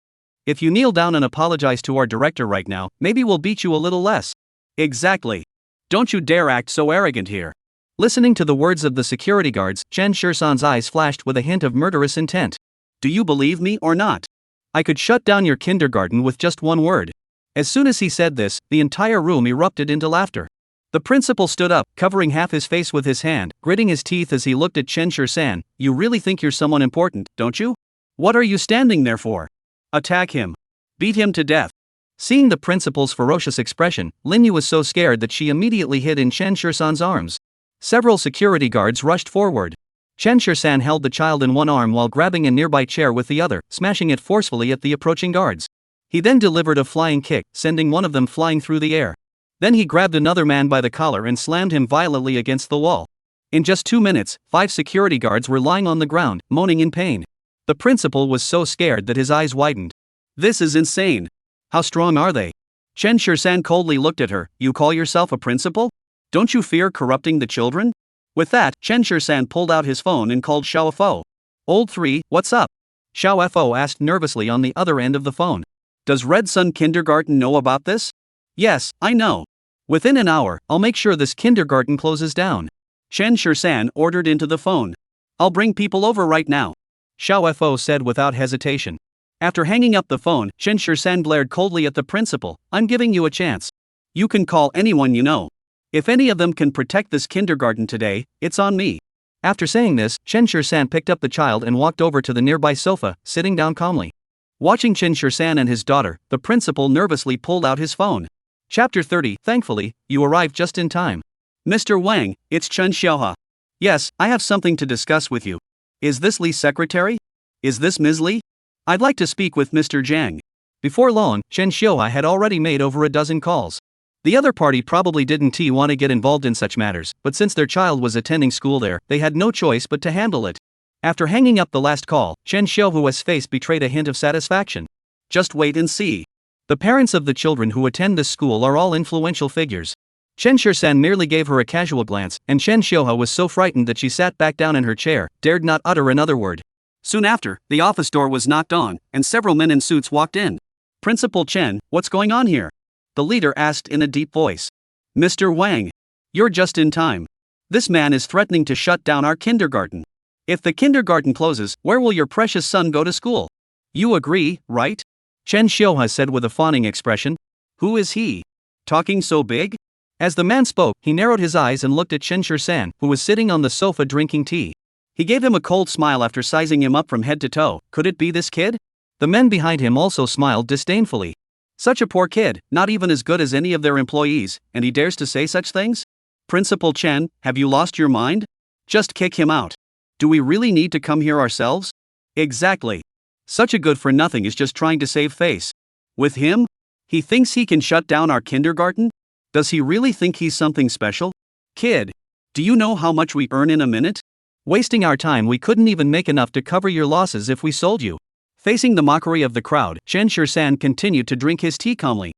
If you kneel down and apologize to our director right now, maybe we'll beat you a little less. Exactly. Don't you dare act so arrogant here. Listening to the words of the security guards, Chen Shursan's eyes flashed with a hint of murderous intent. Do you believe me or not? I could shut down your kindergarten with just one word. As soon as he said this, the entire room erupted into laughter. The principal stood up, covering half his face with his hand, gritting his teeth as he looked at Chen Shursan. You really think you're someone important, don't you? What are you standing there for? Attack him. Beat him to death. Seeing the principal's ferocious expression, Lin Yu was so scared that she immediately hid in Chen Shursan's arms. Several security guards rushed forward. Chen Shursan held the child in one arm while grabbing a nearby chair with the other, smashing it forcefully at the approaching guards. He then delivered a flying kick, sending one of them flying through the air. Then he grabbed another man by the collar and slammed him violently against the wall. In just 2 minutes, 5 security guards were lying on the ground, moaning in pain. The principal was so scared that his eyes widened. This is insane. How strong are they? Chen Shursan coldly looked at her. You call yourself a principal? Don't you fear corrupting the children? With that, Chen Shursan pulled out his phone and called Xiao Fo. Old 3, what's up? Xiao Fo asked nervously on the other end of the phone. Does Red Sun Kindergarten know about this? Yes, I know. Within an hour, I'll make sure this kindergarten closes down. Chen Shursan ordered into the phone. I'll bring people over right now. Xiao Fo said without hesitation. After hanging up the phone, Chen Shursan glared coldly at the principal. I'm giving you a chance. You can call anyone you know. If any of them can protect this kindergarten today, it's on me. After saying this, Chen Shursan picked up the child and walked over to the nearby sofa, sitting down calmly. Watching Chen Shursan and his daughter, the principal nervously pulled out his phone. Chapter 30. Thankfully, you arrived just in time. Mr. Wang, it's Chen Xiaohe. Yes, I have something to discuss with you. Is this Li's secretary? Is this Ms. Li? I'd like to speak with Mr. Zhang. Before long, Chen Xiaohe had already made over a dozen calls. The other party probably didn't want to get involved in such matters, but since their child was attending school there, they had no choice but to handle it. After hanging up the last call, Chen Xiaohue's face betrayed a hint of satisfaction. Just wait and see. The parents of the children who attend this school are all influential figures. Chen Shursan merely gave her a casual glance, and Chen Xiaohe was so frightened that she sat back down in her chair, dared not utter another word. Soon after, the office door was knocked on, and several men in suits walked in. Principal Chen, what's going on here? The leader asked in a deep voice. Mr. Wang. You're just in time. This man is threatening to shut down our kindergarten. If the kindergarten closes, where will your precious son go to school? You agree, right? Chen Xiaohe said with a fawning expression. Who is he? Talking so big? As the man spoke, he narrowed his eyes and looked at Chen Shursan, who was sitting on the sofa drinking tea. He gave him a cold smile after sizing him up from head to toe. Could it be this kid? The men behind him also smiled disdainfully. Such a poor kid, not even as good as any of their employees, and he dares to say such things? Principal Chen, have you lost your mind? Just kick him out. Do we really need to come here ourselves? Exactly. Such a good-for-nothing is just trying to save face. With him? He thinks he can shut down our kindergarten? Does he really think he's something special? Kid, do you know how much we earn in a minute? Wasting our time, we couldn't even make enough to cover your losses if we sold you. Facing the mockery of the crowd, Chen Shursan continued to drink his tea calmly.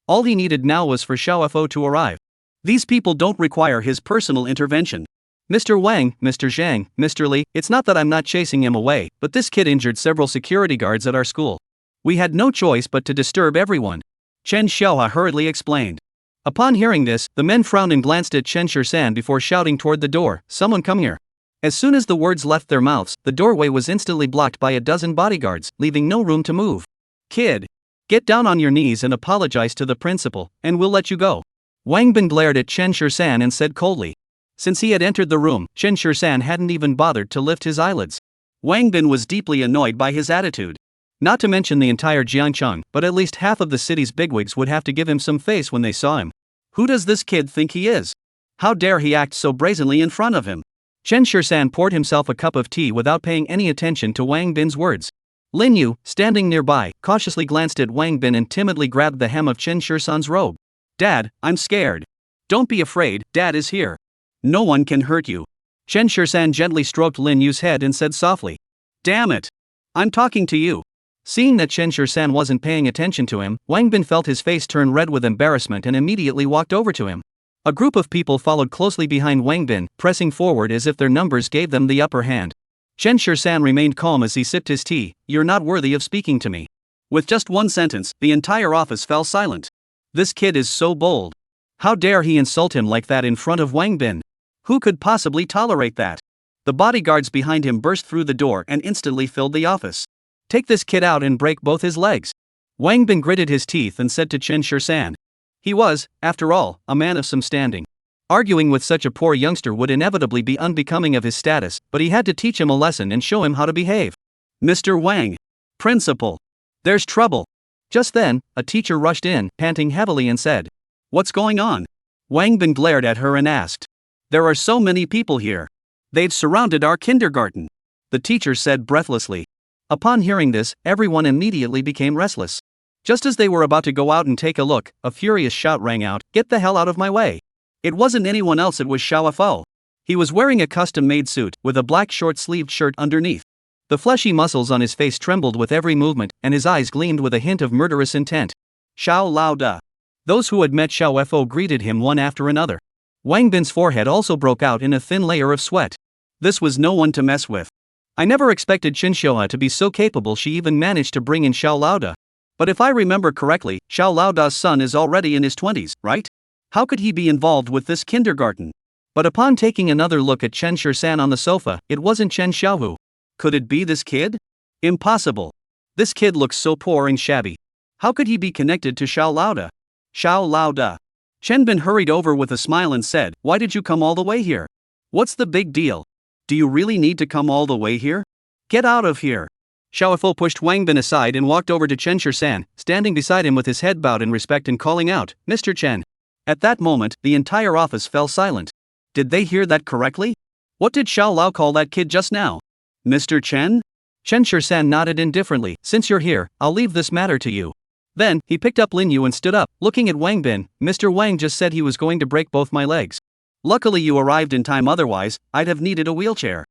All he needed now was for Xiao Fo to arrive. These people don't require his personal intervention. Mr. Wang, Mr. Zhang, Mr. Li, it's not that I'm not chasing him away, but this kid injured several security guards at our school. We had no choice but to disturb everyone. Chen Xiaohua hurriedly explained. Upon hearing this, the men frowned and glanced at Chen Shisan before shouting toward the door, "Someone come here." As soon as the words left their mouths, the doorway was instantly blocked by a dozen bodyguards, leaving no room to move. "Kid, get down on your knees and apologize to the principal, and we'll let you go." Wang Bin glared at Chen Shisan and said coldly. Since he had entered the room, Chen Shisan hadn't even bothered to lift his eyelids. Wang Bin was deeply annoyed by his attitude. Not to mention the entire Jiangcheng, but at least half of the city's bigwigs would have to give him some face when they saw him. Who does this kid think he is? How dare he act so brazenly in front of him? Chen Shisan poured himself a cup of tea without paying any attention to Wang Bin's words. Lin Yu, standing nearby, cautiously glanced at Wang Bin and timidly grabbed the hem of Chen Shisan's robe. "Dad, I'm scared." "Don't be afraid, Dad is here. No one can hurt you." Chen Shisan gently stroked Lin Yu's head and said softly, "Damn it. I'm talking to you." Seeing that Chen Shisan wasn't paying attention to him, Wang Bin felt his face turn red with embarrassment and immediately walked over to him. A group of people followed closely behind Wang Bin, pressing forward as if their numbers gave them the upper hand. Chen Shisan remained calm as he sipped his tea. "You're not worthy of speaking to me." With just one sentence, the entire office fell silent. This kid is so bold. How dare he insult him like that in front of Wang Bin? Who could possibly tolerate that? The bodyguards behind him burst through the door and instantly filled the office. "Take this kid out and break both his legs." Wang Bin gritted his teeth and said to Chen Shisan. He was, after all, a man of some standing. Arguing with such a poor youngster would inevitably be unbecoming of his status, but he had to teach him a lesson and show him how to behave. "Mr. Wang. Principal. There's trouble." Just then, a teacher rushed in, panting heavily and said, "What's going on?" Wang Bin glared at her and asked. "There are so many people here. They've surrounded our kindergarten," the teacher said breathlessly. Upon hearing this, everyone immediately became restless. Just as they were about to go out and take a look, a furious shout rang out, "Get the hell out of my way!" It wasn't anyone else, it was Xiao Fo. He was wearing a custom-made suit, with a black short-sleeved shirt underneath. The fleshy muscles on his face trembled with every movement, and his eyes gleamed with a hint of murderous intent. "Xiao Lao Da." Those who had met Xiao Fo greeted him one after another. Wang Bin's forehead also broke out in a thin layer of sweat. This was no one to mess with. I never expected Chen Xiaohua to be so capable. She even managed to bring in Xiao Laoda. But if I remember correctly, Xiao Laoda's son is already in his 20s, right? How could he be involved with this kindergarten? But upon taking another look at Chen Shisan on the sofa, it wasn't Chen Xiaohu. Could it be this kid? Impossible. This kid looks so poor and shabby. How could he be connected to Xiao Laoda? Xiao Laoda. Chen Bin hurried over with a smile and said, "Why did you come all the way here? What's the big deal? Do you really need to come all the way here? Get out of here." Xiao Fo pushed Wang Bin aside and walked over to Chen Shisan, standing beside him with his head bowed in respect and calling out, "Mr. Chen." At that moment, the entire office fell silent. Did they hear that correctly? What did Xiao Lao call that kid just now? Mr. Chen? Chen Shisan nodded indifferently. "Since you're here, I'll leave this matter to you." Then, he picked up Lin Yu and stood up, looking at Wang Bin. "Mr. Wang just said he was going to break both my legs. Luckily you arrived in time, otherwise, I'd have needed a wheelchair.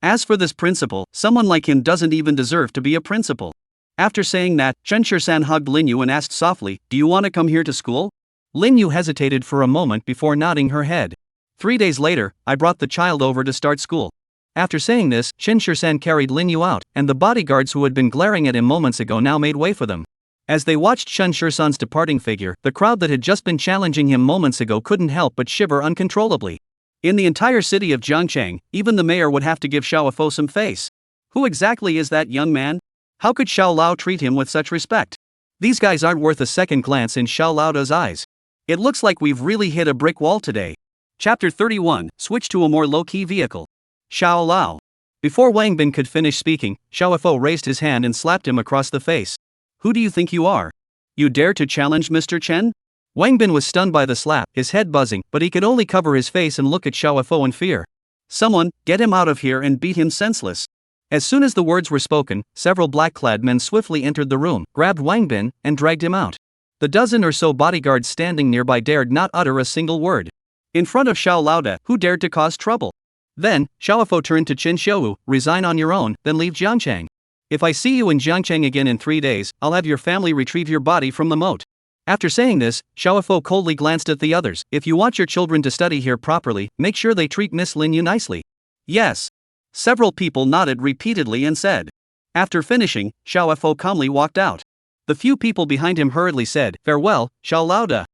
As for this principal, someone like him doesn't even deserve to be a principal." After saying that, Chen Shisan hugged Lin Yu and asked softly, "Do you want to come here to school?" Lin Yu hesitated for a moment before nodding her head. 3 days later, I brought the child over to start school. After saying this, Chen Shisan carried Lin Yu out, and the bodyguards who had been glaring at him moments ago now made way for them. As they watched Chen Shisan's departing figure, the crowd that had just been challenging him moments ago couldn't help but shiver uncontrollably. In the entire city of Jiangcheng, even the mayor would have to give Xiao Fo some face. Who exactly is that young man? How could Xiao Lao treat him with such respect? These guys aren't worth a second glance in Xiao Laoda's eyes. It looks like we've really hit a brick wall today. Chapter 31, Switch to a more low-key vehicle. Xiao Lao. Before Wang Bin could finish speaking, Xiao Fo raised his hand and slapped him across the face. "Who do you think you are? You dare to challenge Mr. Chen?" Wang Bin was stunned by the slap, his head buzzing, but he could only cover his face and look at Xiao Fo in fear. "Someone, get him out of here and beat him senseless." As soon as the words were spoken, several black-clad men swiftly entered the room, grabbed Wang Bin, and dragged him out. The dozen or so bodyguards standing nearby dared not utter a single word. In front of Xiao Laoda, who dared to cause trouble? Then, Xiao Fo turned to Chen Xiaohu, "Resign on your own, then leave Jiangcheng. If I see you in Jiangcheng again in 3 days, I'll have your family retrieve your body from the moat." After saying this, Xiaofo coldly glanced at the others. If you want your children to study here properly, make sure they treat Miss Lin Yu nicely. Yes. Several people nodded repeatedly and said. After finishing, Xiaofo calmly walked out. The few people behind him hurriedly said, farewell, Xiao Laoda.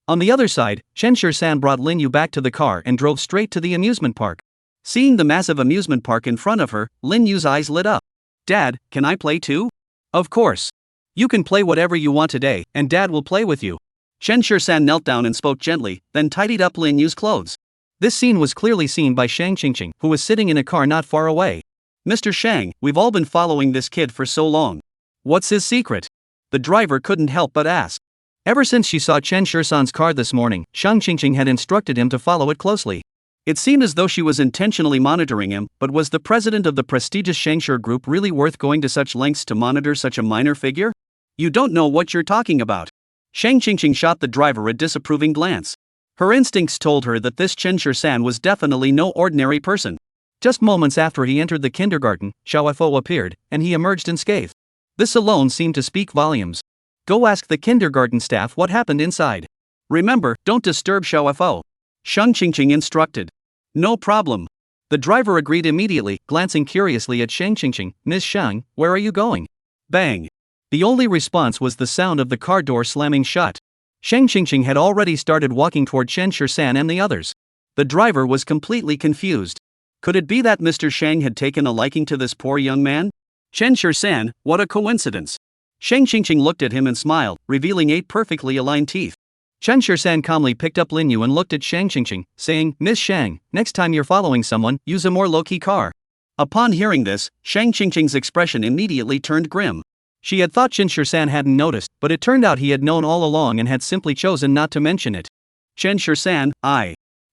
On the other side, Chen Shisan brought Lin Yu back to the car and drove straight to the amusement park. Seeing the massive amusement park in front of her, Lin Yu's eyes lit up. Dad, can I play too? Of course. You can play whatever you want today, and Dad will play with you. Chen Shisan knelt down and spoke gently, then tidied up Lin Yu's clothes. This scene was clearly seen by Shang Qingqing, who was sitting in a car not far away. Mr. Shang, we've all been following this kid for so long. What's his secret? The driver couldn't help but ask. Ever since she saw Chen Shisan's car this morning, Shang Qingqing had instructed him to follow it closely. It seemed as though she was intentionally monitoring him, but was the president of the prestigious Shangshi Group really worth going to such lengths to monitor such a minor figure? You don't know what you're talking about. Shang Qingqing shot the driver a disapproving glance. Her instincts told her that this Chen Shisan was definitely no ordinary person. Just moments after he entered the kindergarten, Xiaofo appeared, and he emerged unscathed. This alone seemed to speak volumes. Go ask the kindergarten staff what happened inside. Remember, don't disturb Xiaofo. Shang Qingqing instructed. No problem. The driver agreed immediately, glancing curiously at Shang Qingqing. Ms. Shang, where are you going? Bang. The only response was the sound of the car door slamming shut. Shang Qingqing had already started walking toward Chen Shisan and the others. The driver was completely confused. Could it be that Mr. Shang had taken a liking to this poor young man? Chen Shisan, what a coincidence. Shang Qingqing looked at him and smiled, revealing 8 perfectly aligned teeth. Chen Shisan calmly picked up Lin Yu and looked at Shang Qingqing, saying, Miss Shang, next time you're following someone, use a more low-key car. Upon hearing this, Shang Qingqing's expression immediately turned grim. She had thought Chen Shisan hadn't noticed, but it turned out he had known all along and had simply chosen not to mention it. Chen Shisan,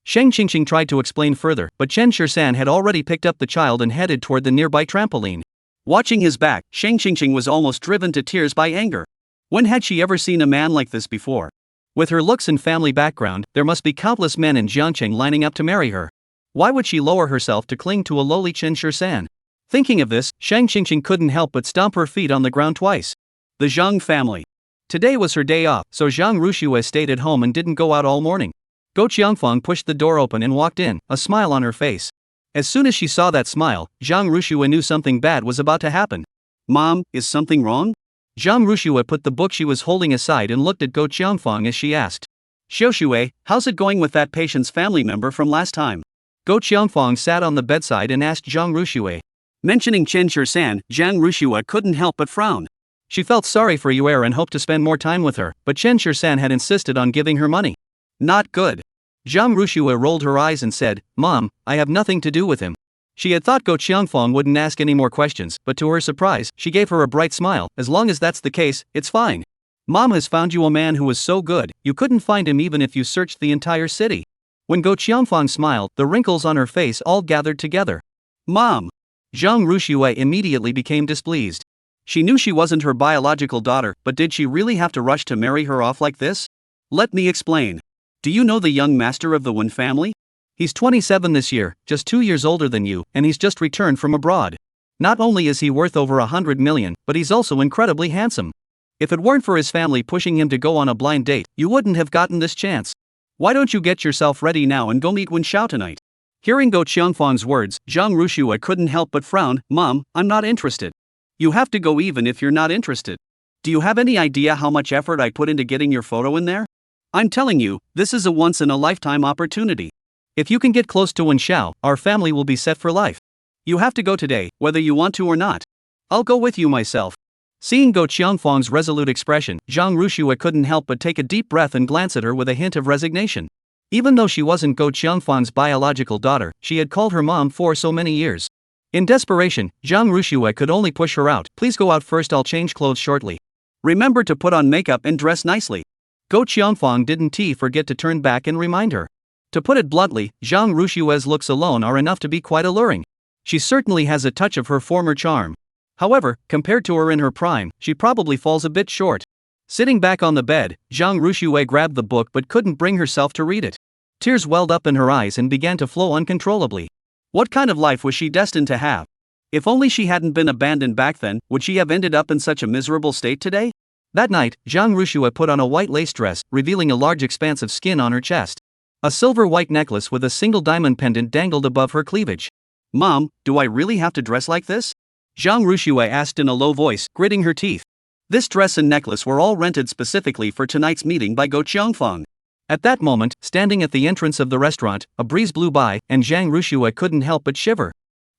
Shang Qingqing tried to explain further, but Chen Shisan had already picked up the child and headed toward the nearby trampoline. Watching his back, Shang Qingqing was almost driven to tears by anger. When had she ever seen a man like this before? With her looks and family background, there must be countless men in Jiangqing lining up to marry her. Why would she lower herself to cling to a lowly Chen Shisan? Thinking of this, Shang Qingqing couldn't help but stomp her feet on the ground twice. The Zhang family. Today was her day off, so Zhang Ruxue stayed at home and didn't go out all morning. Go Qiangfang pushed the door open and walked in, a smile on her face. As soon as she saw that smile, Zhang Ruxue knew something bad was about to happen. Mom, is something wrong? Zhang Ruxue put the book she was holding aside and looked at Go Qiangfang as she asked. Xiaoxue, how's it going with that patient's family member from last time? Go Qiangfang sat on the bedside and asked Zhang Ruxue. Mentioning Chen Shisan, Zhang Ruxue couldn't help but frown. She felt sorry for Yuer and hoped to spend more time with her, but Chen Shisan had insisted on giving her money. Not good. Zhang Ruxue rolled her eyes and said, Mom, I have nothing to do with him. She had thought Go Qiangfang wouldn't ask any more questions, but to her surprise, she gave her a bright smile. As long as that's the case, it's fine. Mom has found you a man who is so good, you couldn't find him even if you searched the entire city. When Go Qiangfang smiled, the wrinkles on her face all gathered together. Mom! Zhang Ruxue immediately became displeased. She knew she wasn't her biological daughter, but did she really have to rush to marry her off like this? Let me explain. Do you know the young master of the Wen family? He's 27 this year, just 2 years older than you, and he's just returned from abroad. Not only is he worth over 100 million, but he's also incredibly handsome. If it weren't for his family pushing him to go on a blind date, you wouldn't have gotten this chance. Why don't you get yourself ready now and go meet Wen Xiao tonight? Hearing Go Qiangfang's words, Zhang Ruxue couldn't help but frown. Mom, I'm not interested. You have to go even if you're not interested. Do you have any idea how much effort I put into getting your photo in there? I'm telling you, this is a once-in-a-lifetime opportunity. If you can get close to Wen Xiao, our family will be set for life. You have to go today, whether you want to or not. I'll go with you myself. Seeing Go Qiangfang's resolute expression, Zhang Ruxue couldn't help but take a deep breath and glance at her with a hint of resignation. Even though she wasn't Go Qiangfang's biological daughter, she had called her mom for so many years. In desperation, Zhang Ruxue could only push her out. Please go out first, I'll change clothes shortly. Remember to put on makeup and dress nicely. Go Qiangfang didn't forget to turn back and remind her. To put it bluntly, Zhang Ruxue's looks alone are enough to be quite alluring. She certainly has a touch of her former charm. However, compared to her in her prime, she probably falls a bit short. Sitting back on the bed, Zhang Ruxue grabbed the book but couldn't bring herself to read it. Tears welled up in her eyes and began to flow uncontrollably. What kind of life was she destined to have? If only she hadn't been abandoned back then, would she have ended up in such a miserable state today? That night, Zhang Rushua put on a white lace dress, revealing a large expanse of skin on her chest. A silver white necklace with a single diamond pendant dangled above her cleavage. "Mom, do I really have to dress like this?" Zhang Rushua asked in a low voice, gritting her teeth. This dress and necklace were all rented specifically for tonight's meeting by Go Qiangfang. At that moment, standing at the entrance of the restaurant, a breeze blew by, and Zhang Rushua couldn't help but shiver.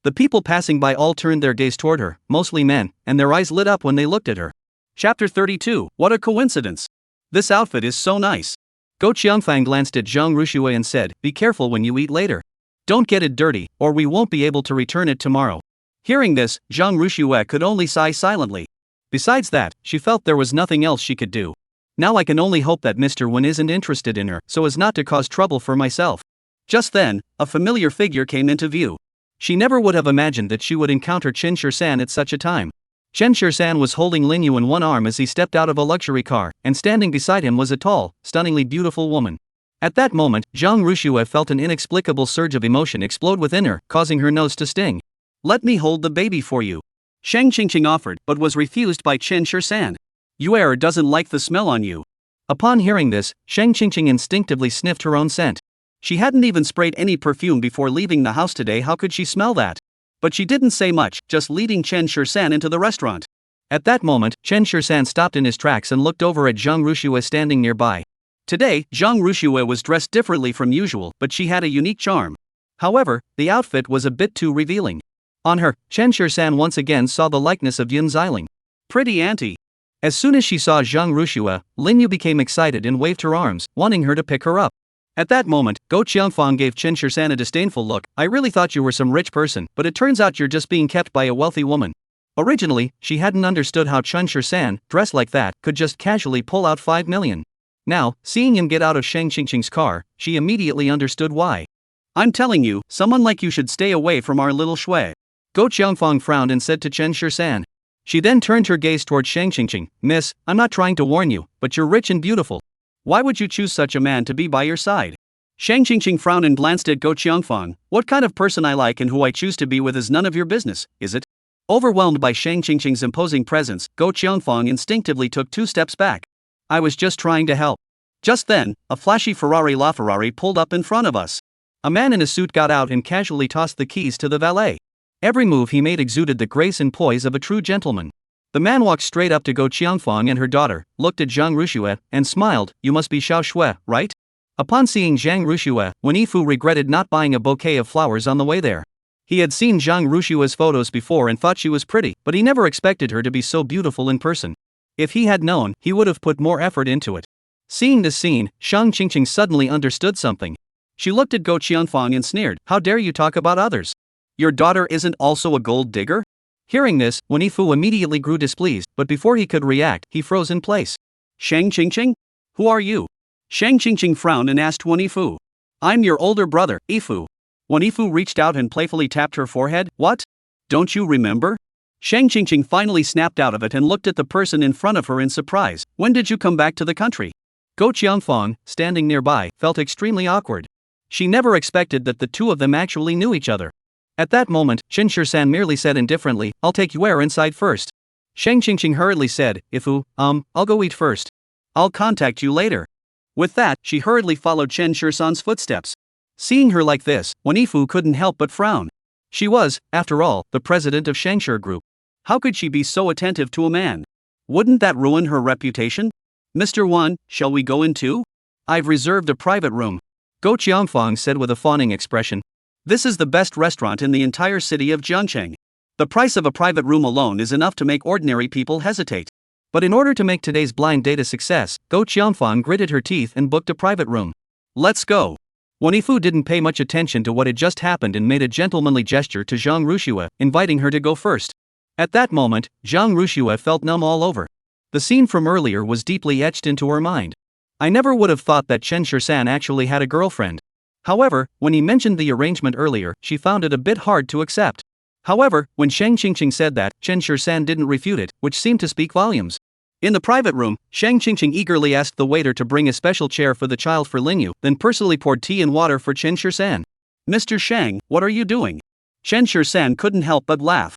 The people passing by all turned their gaze toward her, mostly men, and their eyes lit up when they looked at her. Chapter 32. What a coincidence! This outfit is so nice. Go Qiangfang glanced at Zhang Rushua and said, "Be careful when you eat later. Don't get it dirty, or we won't be able to return it tomorrow." Hearing this, Zhang Rushua could only sigh silently. Besides that, she felt there was nothing else she could do. Now I can only hope that Mr. Wen isn't interested in her, so as not to cause trouble for myself. Just then, a familiar figure came into view. She never would have imagined that she would encounter Chen Shirsan at such a time. Chen Shirsan was holding Lin Yu in one arm as he stepped out of a luxury car, and standing beside him was a tall, stunningly beautiful woman. At that moment, Zhang Rushua felt an inexplicable surge of emotion explode within her, causing her nose to sting. "Let me hold the baby for you," Shang Qingqing offered, but was refused by Chen Shirsan. "Yuer doesn't like the smell on you." Upon hearing this, Shang Qingqing instinctively sniffed her own scent. She hadn't even sprayed any perfume before leaving the house today. How could she smell that? But she didn't say much, just leading Chen Shirsan into the restaurant. At that moment, Chen Shirsan stopped in his tracks and looked over at Zhang Rushua standing nearby. Today, Zhang Rushua was dressed differently from usual, but she had a unique charm. However, the outfit was a bit too revealing. On her, Chen Shirsan once again saw the likeness of Yun Xiling. "Pretty auntie." As soon as she saw Zhang Rushua, Lin Yu became excited and waved her arms, wanting her to pick her up. At that moment, Go Qiangfang gave Chen Shirsan a disdainful look. "I really thought you were some rich person, but it turns out you're just being kept by a wealthy woman." Originally, she hadn't understood how Chen Shirsan, dressed like that, could just casually pull out 5 million. Now, seeing him get out of Shang Qingqing's car, she immediately understood why. "I'm telling you, someone like you should stay away from our little shui." Go Qiangfang frowned and said to Chen Shirsan. She then turned her gaze toward Shang Qingqing. "Miss, I'm not trying to warn you, but you're rich and beautiful. Why would you choose such a man to be by your side?" Shang Qingqing frowned and glanced at Go Qiangfang. "What kind of person I like and who I choose to be with is none of your business, is it?" Overwhelmed by Shang Qingqing's imposing presence, Go Qiangfang instinctively took 2 steps back. "I was just trying to help." Just then, a flashy Ferrari LaFerrari pulled up in front of us. A man in a suit got out and casually tossed the keys to the valet. Every move he made exuded the grace and poise of a true gentleman. The man walked straight up to Go Qiangfang and her daughter, looked at Zhang Rushua, and smiled. "You must be Xiao Shui, right?" Upon seeing Zhang Rushua, Wen Yifu regretted not buying a bouquet of flowers on the way there. He had seen Zhang Rushua's photos before and thought she was pretty, but he never expected her to be so beautiful in person. If he had known, he would have put more effort into it. Seeing this scene, Shang Qingqing suddenly understood something. She looked at Go Qiangfang and sneered. "How dare you talk about others? Your daughter isn't also a gold digger?" Hearing this, Wen Yifu immediately grew displeased, but before he could react, he froze in place. "Shang Qingqing? Who are you?" Shang Qingqing frowned and asked Wen Yifu. "I'm your older brother, Yifu." Wen Yifu reached out and playfully tapped her forehead. "What? Don't you remember?" Shang Qingqing finally snapped out of it and looked at the person in front of her in surprise. "When did you come back to the country?" Go Qiangfang, standing nearby, felt extremely awkward. She never expected that the two of them actually knew each other. At that moment, Chen Shirsan merely said indifferently, "I'll take Yuer inside first." Shang Qingqing hurriedly said, I'll go eat first. I'll contact you later." With that, she hurriedly followed Chen Shirsan's footsteps. Seeing her like this, Wen Yifu couldn't help but frown. She was, after all, the president of Shangshir Group. How could she be so attentive to a man? Wouldn't that ruin her reputation? "Mr. Wan, shall we go in too? I've reserved a private room," Go Qiangfang said with a fawning expression. "This is the best restaurant in the entire city of Jiangcheng. The price of a private room alone is enough to make ordinary people hesitate." But in order to make today's blind date a success, Go Qiangfang gritted her teeth and booked a private room. "Let's go." Wen Yifu didn't pay much attention to what had just happened and made a gentlemanly gesture to Zhang Rushua, inviting her to go first. At that moment, Zhang Rushua felt numb all over. The scene from earlier was deeply etched into her mind. I never would have thought that Chen Shirsan actually had a girlfriend. However, when he mentioned the arrangement earlier, she found it a bit hard to accept. However, when Shang Qingqing said that, Chen Shirsan didn't refute it, which seemed to speak volumes. In the private room, Shang Qingqing eagerly asked the waiter to bring a special chair for the child for Lin Yu, then personally poured tea and water for Chen Shirsan. "Mr. Shang, what are you doing?" Chen Shirsan couldn't help but laugh.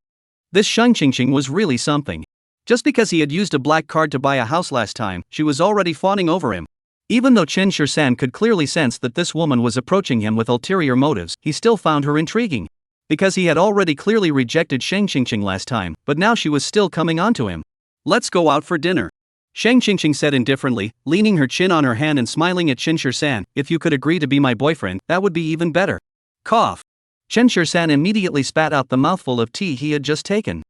This Shang Qingqing was really something. Just because he had used a black card to buy a house last time, she was already fawning over him. Even though Chen Shirsan could clearly sense that this woman was approaching him with ulterior motives, he still found her intriguing. Because he had already clearly rejected Shang Qingqing last time, but now she was still coming onto him. Let's go out for dinner. Shang Qingqing said indifferently, leaning her chin on her hand and smiling at Chen Shirsan. If you could agree to be my boyfriend, that would be even better. Cough. Chen Shirsan immediately spat out the mouthful of tea he had just taken.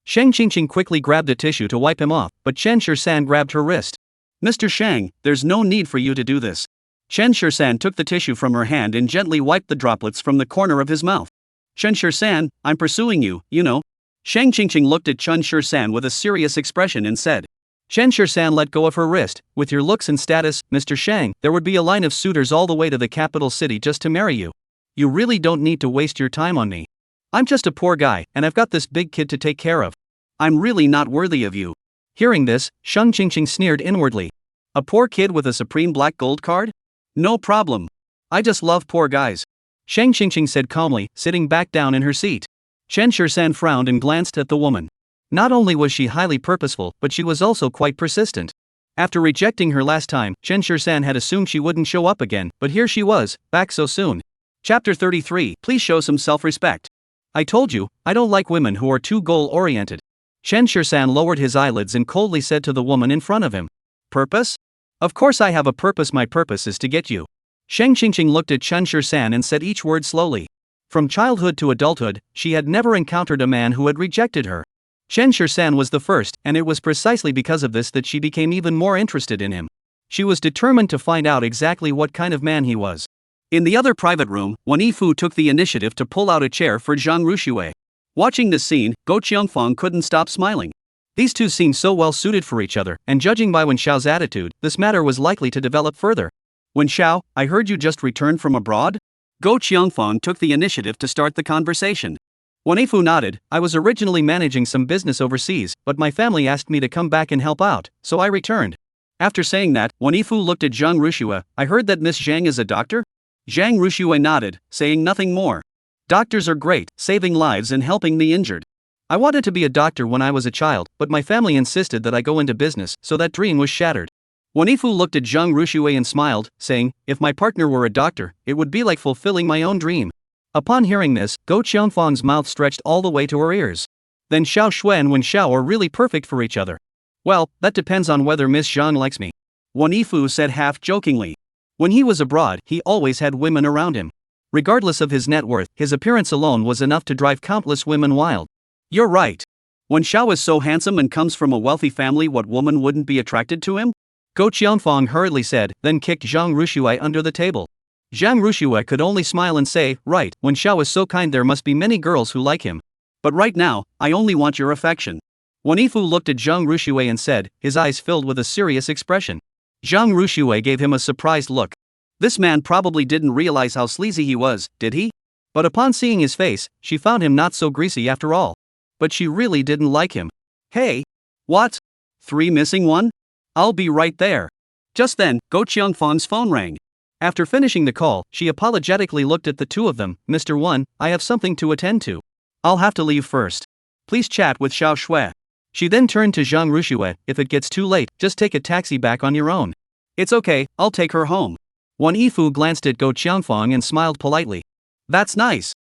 Shang Qingqing quickly grabbed a tissue to wipe him off, but Chen Shirsan grabbed her wrist. Mr. Shang, there's no need for you to do this. Chen Shirsan took the tissue from her hand and gently wiped the droplets from the corner of his mouth. Chen Shirsan, I'm pursuing you, you know. Shang Qingqing looked at Chen Shirsan with a serious expression and said. Chen Shirsan let go of her wrist. With your looks and status, Mr. Shang, there would be a line of suitors all the way to the capital city just to marry you. You really don't need to waste your time on me. I'm just a poor guy, and I've got this big kid to take care of. I'm really not worthy of you. Hearing this, Shang Qingqing sneered inwardly. A poor kid with a supreme black gold card? No problem. I just love poor guys. Shang Qingqing said calmly, sitting back down in her seat. Chen Shirsan frowned and glanced at the woman. Not only was she highly purposeful, but she was also quite persistent. After rejecting her last time, Chen Shirsan had assumed she wouldn't show up again, but here she was, back so soon. Chapter 33. Please show some self-respect. I told you, I don't like women who are too goal-oriented. Chen Shirsan lowered his eyelids and coldly said to the woman in front of him. Purpose? Of course I have a purpose. My purpose is to get you. Shang Qingqing looked at Chen Shirsan and said each word slowly. From childhood to adulthood, she had never encountered a man who had rejected her. Chen Shirsan was the first, and it was precisely because of this that she became even more interested in him. She was determined to find out exactly what kind of man he was. In the other private room, Wan Yifu took the initiative to pull out a chair for Zhang Ruxue. Watching this scene, Go Qiangfang couldn't stop smiling. These two seemed so well suited for each other, and judging by Wen Xiao's attitude, this matter was likely to develop further. Wen Xiao, I heard you just returned from abroad? Go Qiangfang took the initiative to start the conversation. Wan Yifu nodded. I was originally managing some business overseas, but my family asked me to come back and help out, so I returned. After saying that, Wan Yifu looked at Zhang Ruxue. I heard that Miss Zhang is a doctor? Zhang Ruxue nodded, saying nothing more. Doctors are great, saving lives and helping the injured. I wanted to be a doctor when I was a child, but my family insisted that I go into business, so that dream was shattered. Wan Yifu looked at Zhang Ruxue and smiled, saying, if my partner were a doctor, it would be like fulfilling my own dream. Upon hearing this, Go Qiangfang's mouth stretched all the way to her ears. Then Xiao Xue and Wen Xiao are really perfect for each other. Well, that depends on whether Miss Zhang likes me. Wan Yifu said half-jokingly. When he was abroad, he always had women around him. Regardless of his net worth, his appearance alone was enough to drive countless women wild. You're right. Wen Xiao is so handsome and comes from a wealthy family, what woman wouldn't be attracted to him? Go Qiangfang hurriedly said, then kicked Zhang Ruxue under the table. Zhang Ruxue could only smile and say, right, Wen Xiao is so kind, there must be many girls who like him. But right now, I only want your affection. Wan Yifu looked at Zhang Ruxue and said, his eyes filled with a serious expression. Zhang Ruxue gave him a surprised look. This man probably didn't realize how sleazy he was, did he? But upon seeing his face, she found him not so greasy after all. But she really didn't like him. Hey! What? 3 missing 1? I'll be right there. Just then, Go Qiangfang's phone rang. After finishing the call, she apologetically looked at the two of them. Mr. 1, I have something to attend to. I'll have to leave first. Please chat with Xiao Xue. She then turned to Zhang Ruxue, if it gets too late, just take a taxi back on your own. It's okay, I'll take her home. Wan Yifu glanced at Go Qiangfang and smiled politely. That's nice.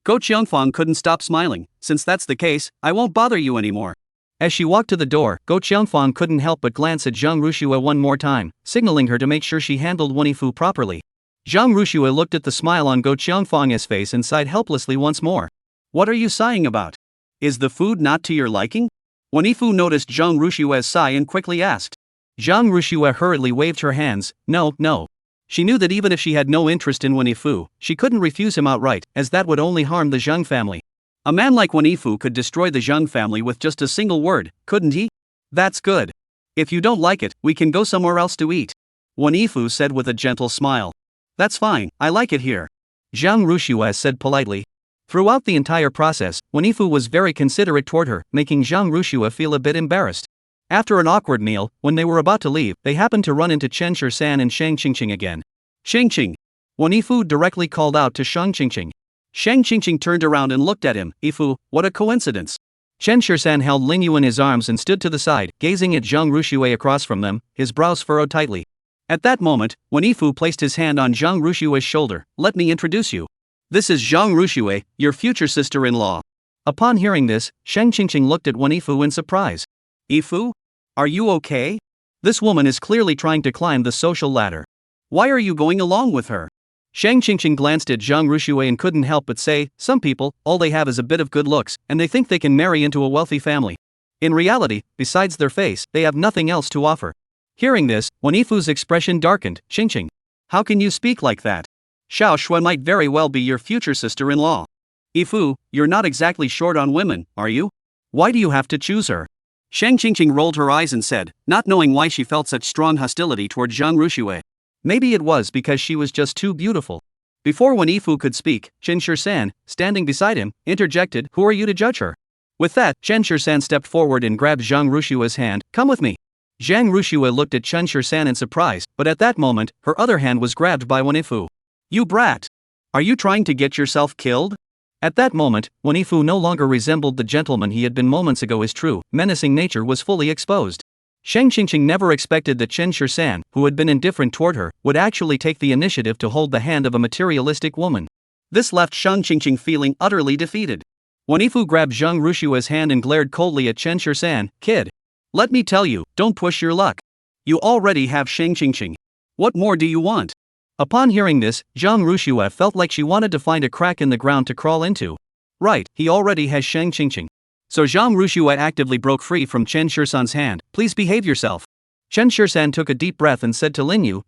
Go Qiangfang couldn't stop smiling. Since that's the case, I won't bother you anymore. As she walked to the door, Go Qiangfang couldn't help but glance at Zhang Ruxue one more time, signaling her to make sure she handled Wan Yifu properly. Zhang Ruxue looked at the smile on Go Qiangfang's face and sighed helplessly once more. What are you sighing about? Is the food not to your liking? Wan Yifu noticed Zhang Rushue's sigh and quickly asked. Zhang Ruxue hurriedly waved her hands. No. She knew that even if she had no interest in Wan Yifu, she couldn't refuse him outright, as that would only harm the Zhang family. A man like Wan Yifu could destroy the Zhang family with just a single word, couldn't he? That's good. If you don't like it, we can go somewhere else to eat. Wan Yifu said with a gentle smile. That's fine, I like it here. Zhang Ruxue said politely. Throughout the entire process, Wan Yifu was very considerate toward her, making Zhang Ruxue feel a bit embarrassed. After an awkward meal, when they were about to leave, they happened to run into Chen Shirsan and Shang Qingqing again. Qingqing! Wan Yifu directly called out to Shang Qingqing. Shang Qingqing turned around and looked at him. Yifu, what a coincidence. Chen Shisan held Lin Yu in his arms and stood to the side, gazing at Zhang Ruxue across from them, his brows furrowed tightly. At that moment, when Yifu placed his hand on Zhang Ruxue's shoulder, "Let me introduce you. This is Zhang Ruxue, your future sister-in-law." Upon hearing this, Shang Qingqing looked at Wen Yifu in surprise. "Yifu? Are you okay? This woman is clearly trying to climb the social ladder. Why are you going along with her?" Shang Qingqing glanced at Zhang Ruxue and couldn't help but say, "Some people, all they have is a bit of good looks, and they think they can marry into a wealthy family. In reality, besides their face, they have nothing else to offer." Hearing this, Wen Yifu's expression darkened. "Qingqing, how can you speak like that? Xiao Shui might very well be your future sister-in-law. Yifu, you're not exactly short on women, are you? Why do you have to choose her?" Shang Qingqing rolled her eyes and said, not knowing why she felt such strong hostility toward Zhang Ruxue. Maybe it was because she was just too beautiful. Before Wen Yifu could speak, Chen Shisan, standing beside him, interjected, "Who are you to judge her?" With that, Chen Shisan stepped forward and grabbed Zhang Rushue's hand. "Come with me." Zhang Ruxue looked at Chen Shisan in surprise, but at that moment, her other hand was grabbed by Wen Yifu. "You brat! Are you trying to get yourself killed?" At that moment, Wen Yifu no longer resembled the gentleman he had been moments ago. His true, menacing nature was fully exposed. Shang Qingqing never expected that Chen Shisan, who had been indifferent toward her, would actually take the initiative to hold the hand of a materialistic woman. This left Shang Qingqing feeling utterly defeated. Wen Yifu grabbed Zhang Rushue's hand and glared coldly at Chen Shisan. "Kid, let me tell you, don't push your luck. You already have Shang Qingqing. What more do you want?" Upon hearing this, Zhang Ruxue felt like she wanted to find a crack in the ground to crawl into. Right, he already has Shang Qingqing. So Zhang Ruxue actively broke free from Chen Shisan's hand. "Please behave yourself." Chen Shisan took a deep breath and said to Lin Yu,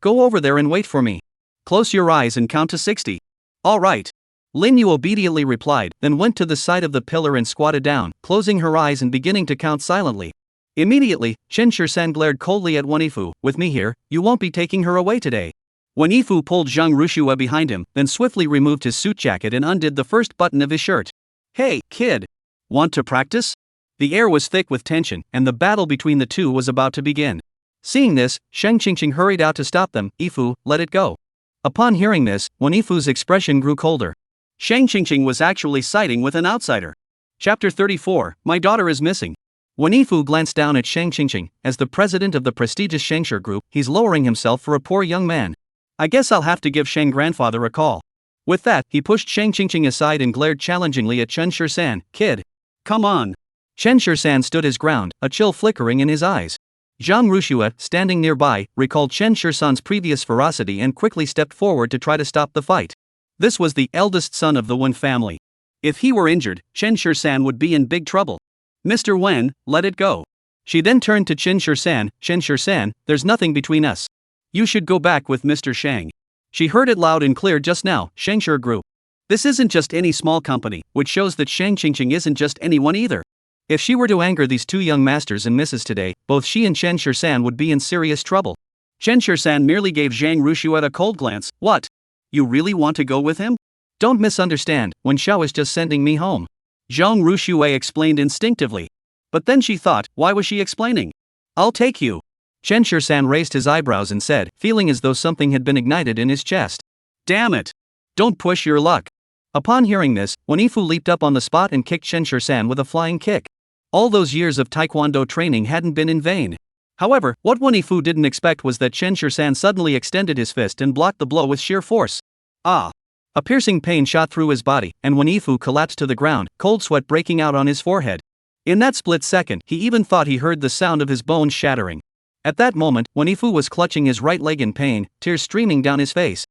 "Go over there and wait for me. Close your eyes and count to 60. "All right." Lin Yu obediently replied, then went to the side of the pillar and squatted down, closing her eyes and beginning to count silently. Immediately, Chen Shisan glared coldly at Wen Yifu. "With me here, you won't be taking her away today." Wen Yifu pulled Zhang Ruxue behind him, then swiftly removed his suit jacket and undid the first button of his shirt. "Hey, kid! Want to practice?" The air was thick with tension, and the battle between the two was about to begin. Seeing this, Shang Qingqing hurried out to stop them. "Yifu, let it go." Upon hearing this, Wen Yifu's expression grew colder. Shang Qingqing was actually siding with an outsider. Chapter 34, My Daughter is Missing. Wen Yifu glanced down at Shang Qingqing. As the president of the prestigious Shangshi group, he's lowering himself for a poor young man. I guess I'll have to give Shang grandfather a call. With that, he pushed Shang Qingqing aside and glared challengingly at Chen Shisan. "Kid, come on." Chen Shisan stood his ground, a chill flickering in his eyes. Zhang Ruxue, standing nearby, recalled Chen Shisan's previous ferocity and quickly stepped forward to try to stop the fight. This was the eldest son of the Wen family. If he were injured, Chen Shisan would be in big trouble. "Mr. Wen, let it go." She then turned to Chen Shisan. "Chen Shisan, there's nothing between us. You should go back with Mr. Shang." She heard it loud and clear just now. Shangshi Group. This isn't just any small company, which shows that Shang Qingqing isn't just anyone either. If she were to anger these two young masters and misses today, both she and Chen Shisan would be in serious trouble. Chen Shisan merely gave Zhang Ruxue a cold glance. "What? You really want to go with him? Don't misunderstand, Wen Xiao is just sending me home." Zhang Ruxue explained instinctively. But then she thought, why was she explaining? "I'll take you." Chen Shisan raised his eyebrows and said, feeling as though something had been ignited in his chest. "Damn it! Don't push your luck." Upon hearing this, Wen Yifu leaped up on the spot and kicked Chen Shisan with a flying kick. All those years of taekwondo training hadn't been in vain. However, what Wen Yifu didn't expect was that Chen Shisan suddenly extended his fist and blocked the blow with sheer force. Ah! A piercing pain shot through his body, and Wen Yifu collapsed to the ground, cold sweat breaking out on his forehead. In that split second, he even thought he heard the sound of his bones shattering. At that moment, Wen Yifu was clutching his right leg in pain, tears streaming down his face.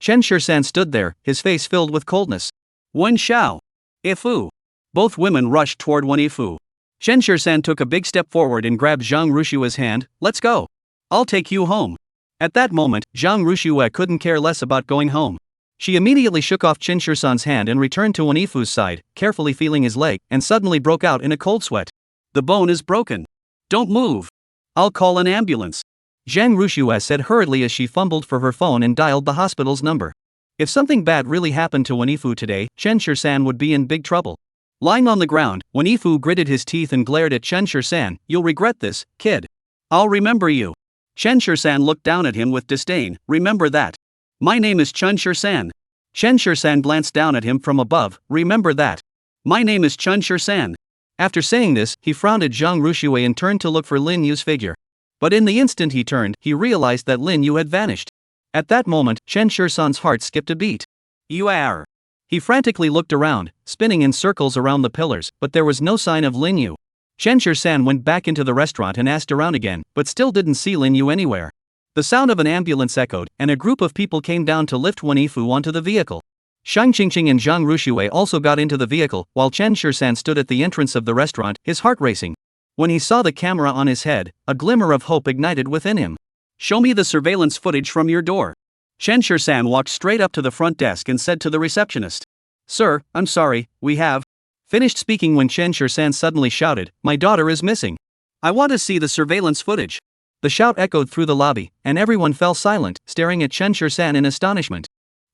Chen Shisan stood there, his face filled with coldness. "Wen Xiao! Yifu!" Both women rushed toward Wen Yifu. Chen Shisan took a big step forward and grabbed Zhang Ruxue's hand. "Let's go. I'll take you home." At that moment, Zhang Ruxue couldn't care less about going home. She immediately shook off Chen Shisan's hand and returned to Wen Yifu's side, carefully feeling his leg, and suddenly broke out in a cold sweat. "The bone is broken. Don't move. I'll call an ambulance," Zhang Ruxue said hurriedly as she fumbled for her phone and dialed the hospital's number. If something bad really happened to Wen Yifu today, Chen Shisan would be in big trouble. Lying on the ground, Wen Yifu gritted his teeth and glared at Chen Shisan. "You'll regret this, kid. I'll remember you." Chen Shisan looked down at him with disdain. "Remember that. My name is Chen Shisan." Chen Shisan glanced down at him from above. "Remember that. My name is Chen Shisan." After saying this, he frowned at Zhang Rushui and turned to look for Lin Yu's figure. But in the instant he turned, he realized that Lin Yu had vanished. At that moment, Chen Shisan's heart skipped a beat. You are. He frantically looked around, spinning in circles around the pillars, but there was no sign of Lin Yu. Chen Shisan went back into the restaurant and asked around again, but still didn't see Lin Yu anywhere. The sound of an ambulance echoed, and a group of people came down to lift Wen Yifu onto the vehicle. Shang Qingqing and Zhang Rushui also got into the vehicle, while Chen Shisan stood at the entrance of the restaurant, his heart racing. When he saw the camera on his head, a glimmer of hope ignited within him. Show me the surveillance footage from your door. Chen Shisan walked straight up to the front desk and said to the receptionist. Sir, I'm sorry, we have finished speaking when Chen Shisan suddenly shouted, my daughter is missing. I want to see the surveillance footage. The shout echoed through the lobby, and everyone fell silent, staring at Chen Shisan in astonishment.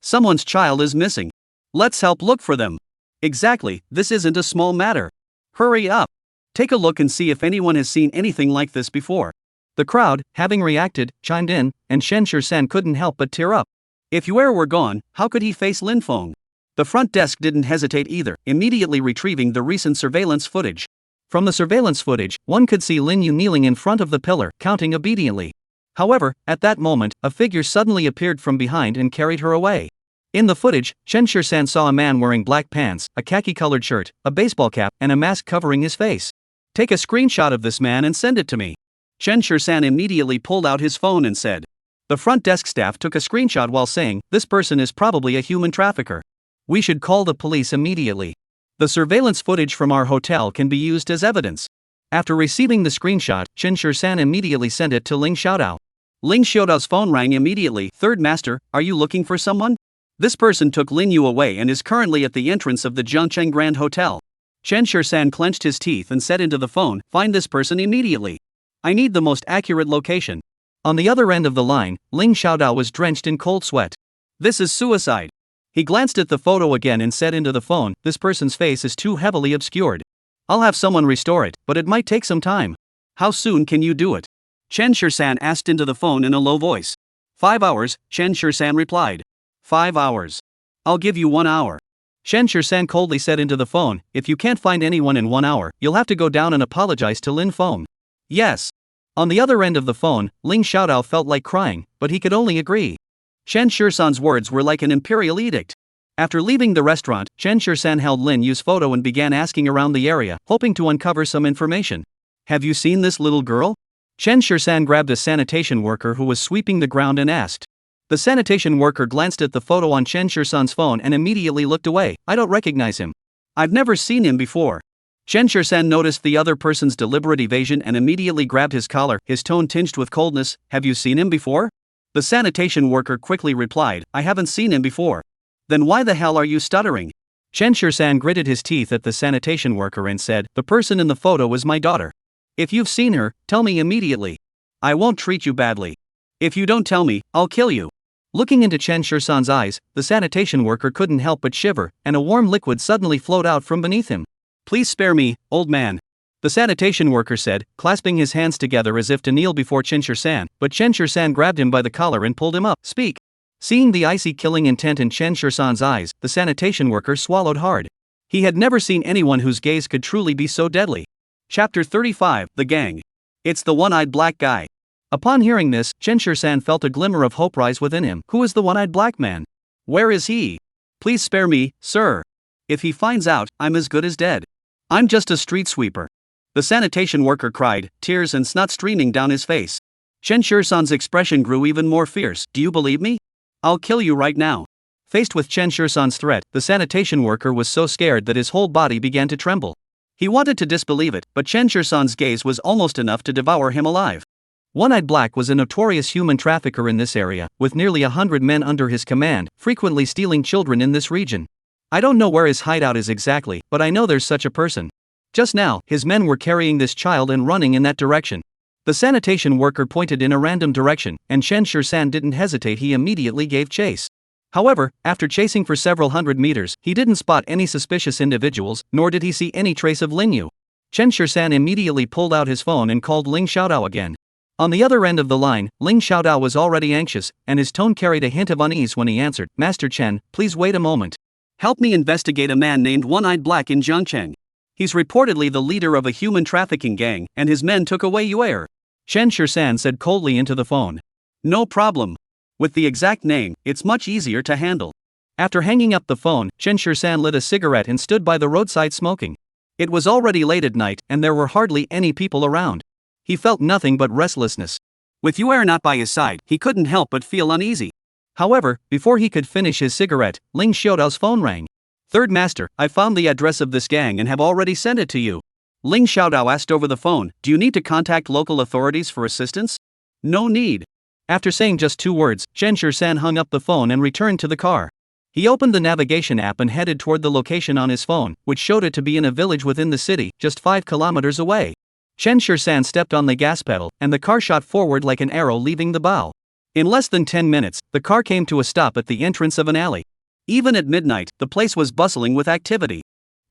Someone's child is missing. Let's help look for them. Exactly, this isn't a small matter. Hurry up. Take a look and see if anyone has seen anything like this before. The crowd, having reacted, chimed in, and Chen Shisan couldn't help but tear up. If Yue were gone, how could he face Lin Feng? The front desk didn't hesitate either, immediately retrieving the recent surveillance footage. From the surveillance footage, one could see Lin Yu kneeling in front of the pillar, counting obediently. However, at that moment, a figure suddenly appeared from behind and carried her away. In the footage, Chen Shisan saw a man wearing black pants, a khaki-colored shirt, a baseball cap, and a mask covering his face. Take a screenshot of this man and send it to me. Chen Shisan immediately pulled out his phone and said. The front desk staff took a screenshot while saying, this person is probably a human trafficker. We should call the police immediately. The surveillance footage from our hotel can be used as evidence. After receiving the screenshot, Chen Shisan immediately sent it to Ling Xiaodao. Ling Xiaodao's phone rang immediately. Third master, are you looking for someone? This person took Lin Yu away and is currently at the entrance of the Zhangcheng Grand Hotel. Chen Shisan clenched his teeth and said into the phone, find this person immediately. I need the most accurate location. On the other end of the line, Ling Xiaodao was drenched in cold sweat. This is suicide. He glanced at the photo again and said into the phone, this person's face is too heavily obscured. I'll have someone restore it, but it might take some time. How soon can you do it? Chen Shisan asked into the phone in a low voice. 5 hours, Chen Shisan replied. 5 hours. I'll give you 1 hour. Chen Shisan coldly said into the phone, if you can't find anyone in 1 hour, you'll have to go down and apologize to Lin Feng. Yes. On the other end of the phone, Ling Xiaodao felt like crying, but he could only agree. Chen Shisan's words were like an imperial edict. After leaving the restaurant, Chen Shisan held Lin Yu's photo and began asking around the area, hoping to uncover some information. Have you seen this little girl? Chen Shisan grabbed a sanitation worker who was sweeping the ground and asked. The sanitation worker glanced at the photo on Chen Shisan's phone and immediately looked away. I don't recognize him. I've never seen him before. Chen Shisan noticed the other person's deliberate evasion and immediately grabbed his collar, his tone tinged with coldness. Have you seen him before? The sanitation worker quickly replied, I haven't seen him before. Then why the hell are you stuttering? Chen Shisan gritted his teeth at the sanitation worker and said, the person in the photo is my daughter. If you've seen her, tell me immediately. I won't treat you badly. If you don't tell me, I'll kill you. Looking into Chen Shisan's eyes, the sanitation worker couldn't help but shiver, and a warm liquid suddenly flowed out from beneath him. Please spare me, old man. The sanitation worker said, clasping his hands together as if to kneel before Chen Shisan, but Chen Shisan grabbed him by the collar and pulled him up. Speak. Seeing the icy killing intent in Chen Shisan's eyes, the sanitation worker swallowed hard. He had never seen anyone whose gaze could truly be so deadly. Chapter 35, The Gang. It's the one-eyed black guy. Upon hearing this, Chen Shisan felt a glimmer of hope rise within him. Who is the one-eyed black man? Where is he? Please spare me, sir. If he finds out, I'm as good as dead. I'm just a street sweeper. The sanitation worker cried, tears and snot streaming down his face. Chen Shisan's expression grew even more fierce. Do you believe me? I'll kill you right now. Faced with Chen Shisan's threat, the sanitation worker was so scared that his whole body began to tremble. He wanted to disbelieve it, but Chen Shisan's gaze was almost enough to devour him alive. One-Eyed Black was a notorious human trafficker in this area, with nearly 100 men under his command, frequently stealing children in this region. I don't know where his hideout is exactly, but I know there's such a person. Just now, his men were carrying this child and running in that direction. The sanitation worker pointed in a random direction, and Chen Shisan didn't hesitate. He immediately gave chase. However, after chasing for several hundred meters, he didn't spot any suspicious individuals, nor did he see any trace of Lin Yu. Chen Shisan immediately pulled out his phone and called Ling Xiaodao again. On the other end of the line, Ling Xiaodao was already anxious, and his tone carried a hint of unease when he answered, Master Chen, please wait a moment. Help me investigate a man named One-Eyed Black in Zhangcheng. He's reportedly the leader of a human trafficking gang, and his men took away Yuer. Chen Shirsan said coldly into the phone. No problem. With the exact name, it's much easier to handle. After hanging up the phone, Chen Shirsan lit a cigarette and stood by the roadside smoking. It was already late at night, and there were hardly any people around. He felt nothing but restlessness. With Yuer not by his side, he couldn't help but feel uneasy. However, before he could finish his cigarette, Ling Xiaodao's phone rang. Third Master, I found the address of this gang and have already sent it to you. Ling Xiaodao asked over the phone, do you need to contact local authorities for assistance? No need. After saying just 2 words, Chen Shirsan hung up the phone and returned to the car. He opened the navigation app and headed toward the location on his phone, which showed it to be in a village within the city, just 5 kilometers away. Chen Shirsan stepped on the gas pedal, and the car shot forward like an arrow leaving the bow. In less than 10 minutes, the car came to a stop at the entrance of an alley. Even at midnight, the place was bustling with activity.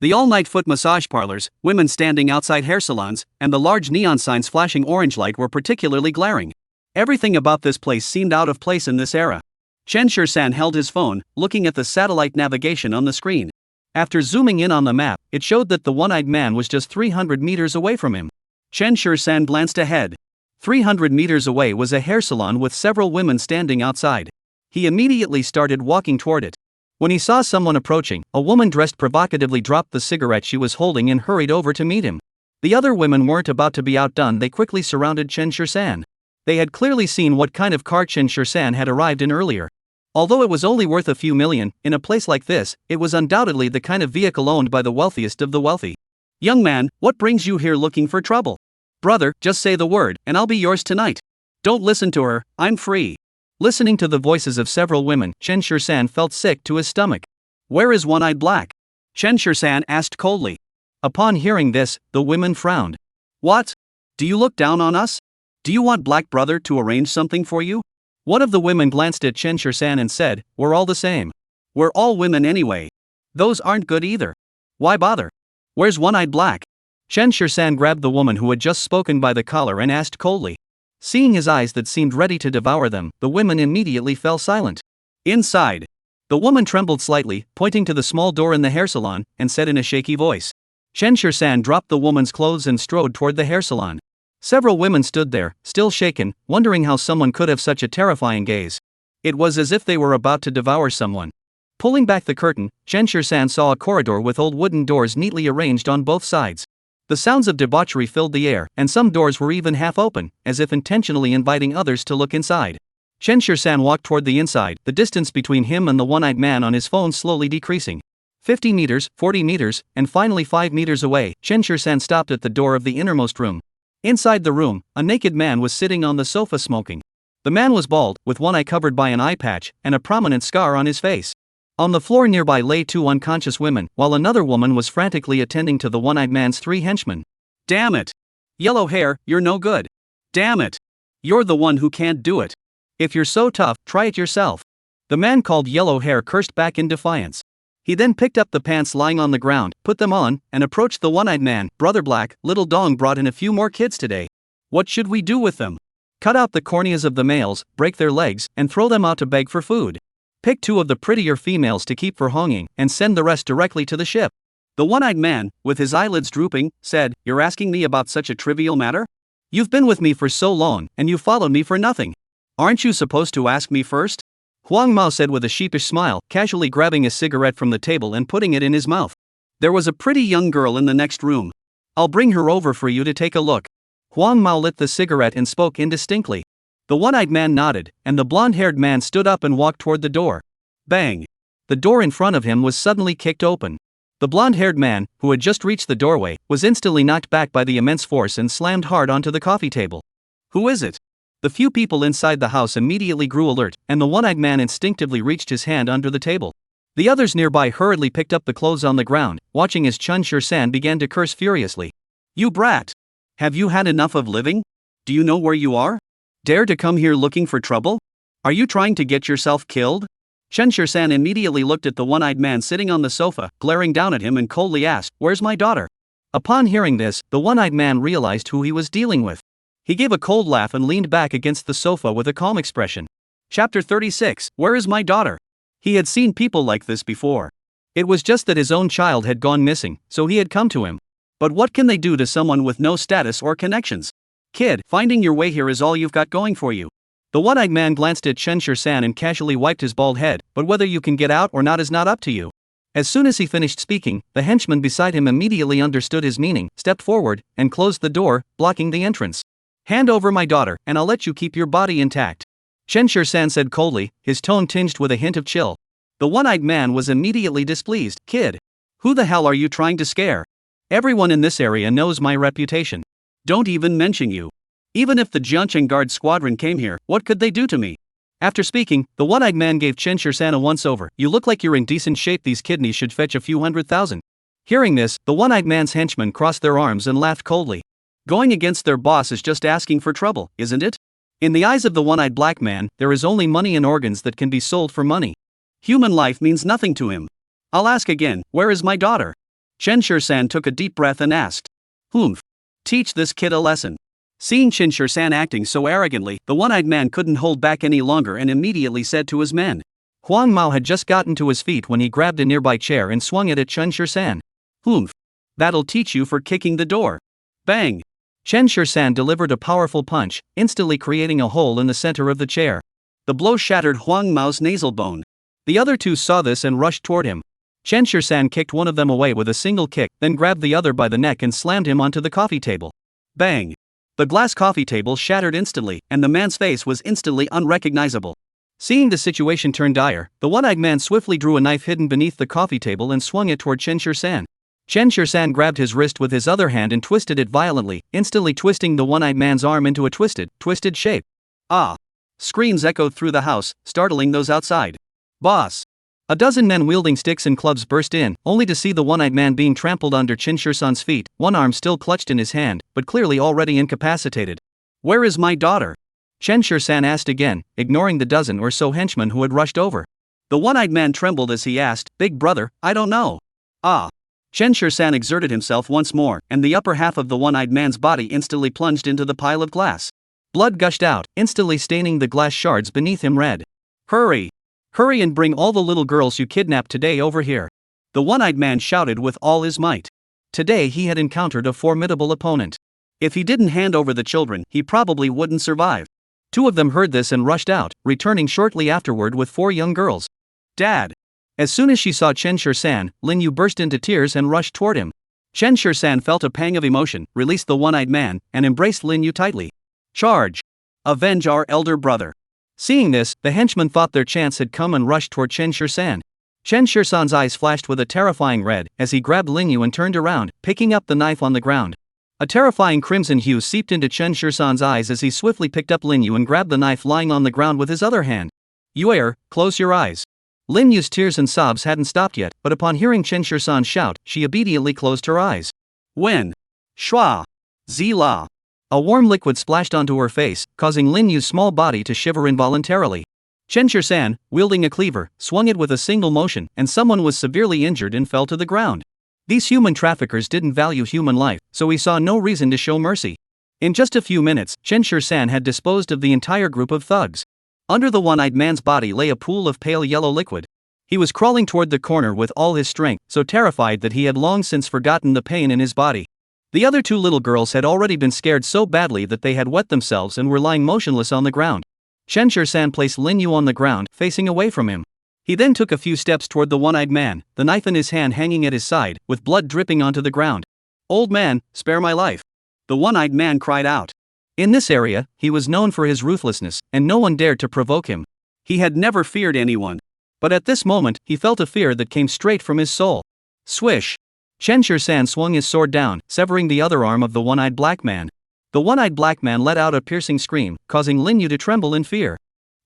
The all-night foot massage parlors, women standing outside hair salons, and the large neon signs flashing orange light were particularly glaring. Everything about this place seemed out of place in this era. Chen Shirsan held his phone, looking at the satellite navigation on the screen. After zooming in on the map, it showed that the one-eyed man was just 300 meters away from him. Chen Shirsan glanced ahead. 300 meters away was a hair salon with several women standing outside. He immediately started walking toward it. When he saw someone approaching, a woman dressed provocatively dropped the cigarette she was holding and hurried over to meet him. The other women weren't about to be outdone. They quickly surrounded Chen Shirsan. They had clearly seen what kind of car Chen Shirsan had arrived in earlier. Although it was only worth a few million, in a place like this, it was undoubtedly the kind of vehicle owned by the wealthiest of the wealthy. Young man, what brings you here looking for trouble? Brother, just say the word, and I'll be yours tonight. Don't listen to her, I'm free. Listening to the voices of several women, Chen Shirsan felt sick to his stomach. Where is One-Eyed Black? Chen Shirsan asked coldly. Upon hearing this, the women frowned. What? Do you look down on us? Do you want Black Brother to arrange something for you? One of the women glanced at Chen Shirsan and said, we're all the same. We're all women anyway. Those aren't good either. Why bother? Where's One-Eyed Black? Chen Shirsan grabbed the woman who had just spoken by the collar and asked coldly. Seeing his eyes that seemed ready to devour them, the women immediately fell silent. Inside. The woman trembled slightly, pointing to the small door in the hair salon, and said in a shaky voice. Chen Shirsan dropped the woman's clothes and strode toward the hair salon. Several women stood there, still shaken, wondering how someone could have such a terrifying gaze. It was as if they were about to devour someone. Pulling back the curtain, Chen Shirsan saw a corridor with old wooden doors neatly arranged on both sides. The sounds of debauchery filled the air, and some doors were even half open, as if intentionally inviting others to look inside. Chen Shirsan walked toward the inside, the distance between him and the one-eyed man on his phone slowly decreasing. 50 meters, 40 meters, and finally 5 meters away, Chen Shirsan stopped at the door of the innermost room. Inside the room, a naked man was sitting on the sofa smoking. The man was bald, with one eye covered by an eye patch, and a prominent scar on his face. On the floor nearby lay 2 unconscious women, while another woman was frantically attending to the one-eyed man's 3 henchmen. Damn it! Yellow hair, you're no good. Damn it! You're the one who can't do it. If you're so tough, try it yourself. The man called Yellow Hair cursed back in defiance. He then picked up the pants lying on the ground, put them on, and approached the one-eyed man. Brother Black, Little Dong brought in a few more kids today. What should we do with them? Cut out the corneas of the males, break their legs, and throw them out to beg for food. Pick 2 of the prettier females to keep for honging, and send the rest directly to the ship. The one-eyed man, with his eyelids drooping, said, You're asking me about such a trivial matter? You've been with me for so long, and you followed me for nothing. Aren't you supposed to ask me first? Huang Mao said with a sheepish smile, casually grabbing a cigarette from the table and putting it in his mouth. There was a pretty young girl in the next room. I'll bring her over for you to take a look. Huang Mao lit the cigarette and spoke indistinctly. The one-eyed man nodded, and the blonde-haired man stood up and walked toward the door. Bang! The door in front of him was suddenly kicked open. The blonde-haired man, who had just reached the doorway, was instantly knocked back by the immense force and slammed hard onto the coffee table. Who is it? The few people inside the house immediately grew alert, and the one-eyed man instinctively reached his hand under the table. The others nearby hurriedly picked up the clothes on the ground, watching as Chen Shirsan began to curse furiously. You brat! Have you had enough of living? Do you know where you are? Dare to come here looking for trouble? Are you trying to get yourself killed? Chen Shirsan immediately looked at the one-eyed man sitting on the sofa, glaring down at him and coldly asked, Where's my daughter? Upon hearing this, the one-eyed man realized who he was dealing with. He gave a cold laugh and leaned back against the sofa with a calm expression. Chapter 36, Where is my daughter? He had seen people like this before. It was just that his own child had gone missing, so he had come to him. But what can they do to someone with no status or connections? Kid, finding your way here is all you've got going for you. The one-eyed man glanced at Chen Shir-san and casually wiped his bald head, but whether you can get out or not is not up to you. As soon as he finished speaking, the henchman beside him immediately understood his meaning, stepped forward, and closed the door, blocking the entrance. Hand over my daughter, and I'll let you keep your body intact. Chen Shir-san said coldly, his tone tinged with a hint of chill. The one-eyed man was immediately displeased. Kid, who the hell are you trying to scare? Everyone in this area knows my reputation. Don't even mention you. Even if the Jiancheng Guard squadron came here, what could they do to me? After speaking, the one-eyed man gave Chen Shir-san a once-over. You look like you're in decent shape, these kidneys should fetch a few $100,000. Hearing this, the one-eyed man's henchmen crossed their arms and laughed coldly. Going against their boss is just asking for trouble, isn't it? In the eyes of the one-eyed black man, there is only money and organs that can be sold for money. Human life means nothing to him. I'll ask again, where is my daughter? Chen Shir-san took a deep breath and asked. Humph. Teach this kid a lesson. Seeing Chen Shir-san acting so arrogantly, the one-eyed man couldn't hold back any longer and immediately said to his men. Huang Mao had just gotten to his feet when he grabbed a nearby chair and swung it at Chen Shir-san. Humph. That'll teach you for kicking the door. Bang. Chen Shir-san delivered a powerful punch, instantly creating a hole in the center of the chair. The blow shattered Huang Mao's nasal bone. The other two saw this and rushed toward him. Chen Shir-san kicked one of them away with a single kick, then grabbed the other by the neck and slammed him onto the coffee table. Bang! The glass coffee table shattered instantly, and the man's face was instantly unrecognizable. Seeing the situation turn dire, the one-eyed man swiftly drew a knife hidden beneath the coffee table and swung it toward Chen Shir-san. Chen Shir-san grabbed his wrist with his other hand and twisted it violently, instantly twisting the one-eyed man's arm into a twisted shape. Ah! Screams echoed through the house, startling those outside. Boss! A dozen men wielding sticks and clubs burst in, only to see the one-eyed man being trampled under Chen Shir-san's feet, one arm still clutched in his hand, but clearly already incapacitated. Where is my daughter? Chen Shir-san asked again, ignoring the dozen or so henchmen who had rushed over. The one-eyed man trembled as he asked, Big brother, I don't know. Ah. Chen Shir-san exerted himself once more, and the upper half of the one-eyed man's body instantly plunged into the pile of glass. Blood gushed out, instantly staining the glass shards beneath him red. Hurry! Hurry and bring all the little girls you kidnapped today over here. The one-eyed man shouted with all his might. Today he had encountered a formidable opponent. If he didn't hand over the children, he probably wouldn't survive. Two of them heard this and rushed out, returning shortly afterward with 4 young girls. Dad! As soon as she saw Chen Shir-san, Lin Yu burst into tears and rushed toward him. Chen Shir-san felt a pang of emotion, released the one-eyed man, and embraced Lin Yu tightly. Charge! Avenge our elder brother! Seeing this, the henchmen thought their chance had come and rushed toward Chen Shir-san. Chen Shir-san's eyes flashed with a terrifying red as he grabbed Lin Yu and turned around, picking up the knife on the ground. A terrifying crimson hue seeped into Chen Shir-san's eyes as he swiftly picked up Lin Yu and grabbed the knife lying on the ground with his other hand. Yuer, close your eyes. Lin Yu's tears and sobs hadn't stopped yet, but upon hearing Chen Shir-san shout, she immediately closed her eyes. When? Shua! Zila! A warm liquid splashed onto her face, causing Lin Yu's small body to shiver involuntarily. Chen Shir-san, wielding a cleaver, swung it with a single motion, and someone was severely injured and fell to the ground. These human traffickers didn't value human life, so he saw no reason to show mercy. In just a few minutes, Chen Shir-san had disposed of the entire group of thugs. Under the one-eyed man's body lay a pool of pale yellow liquid. He was crawling toward the corner with all his strength, so terrified that he had long since forgotten the pain in his body. The other 2 little girls had already been scared so badly that they had wet themselves and were lying motionless on the ground. Chen Shir-san placed Lin Yu on the ground, facing away from him. He then took a few steps toward the one-eyed man, the knife in his hand hanging at his side, with blood dripping onto the ground. Old man, spare my life! The one-eyed man cried out. In this area, he was known for his ruthlessness, and no one dared to provoke him. He had never feared anyone. But at this moment, he felt a fear that came straight from his soul. Swish! Chen Shir-san swung his sword down, severing the other arm of the one-eyed black man. The one-eyed black man let out a piercing scream, causing Lin Yu to tremble in fear.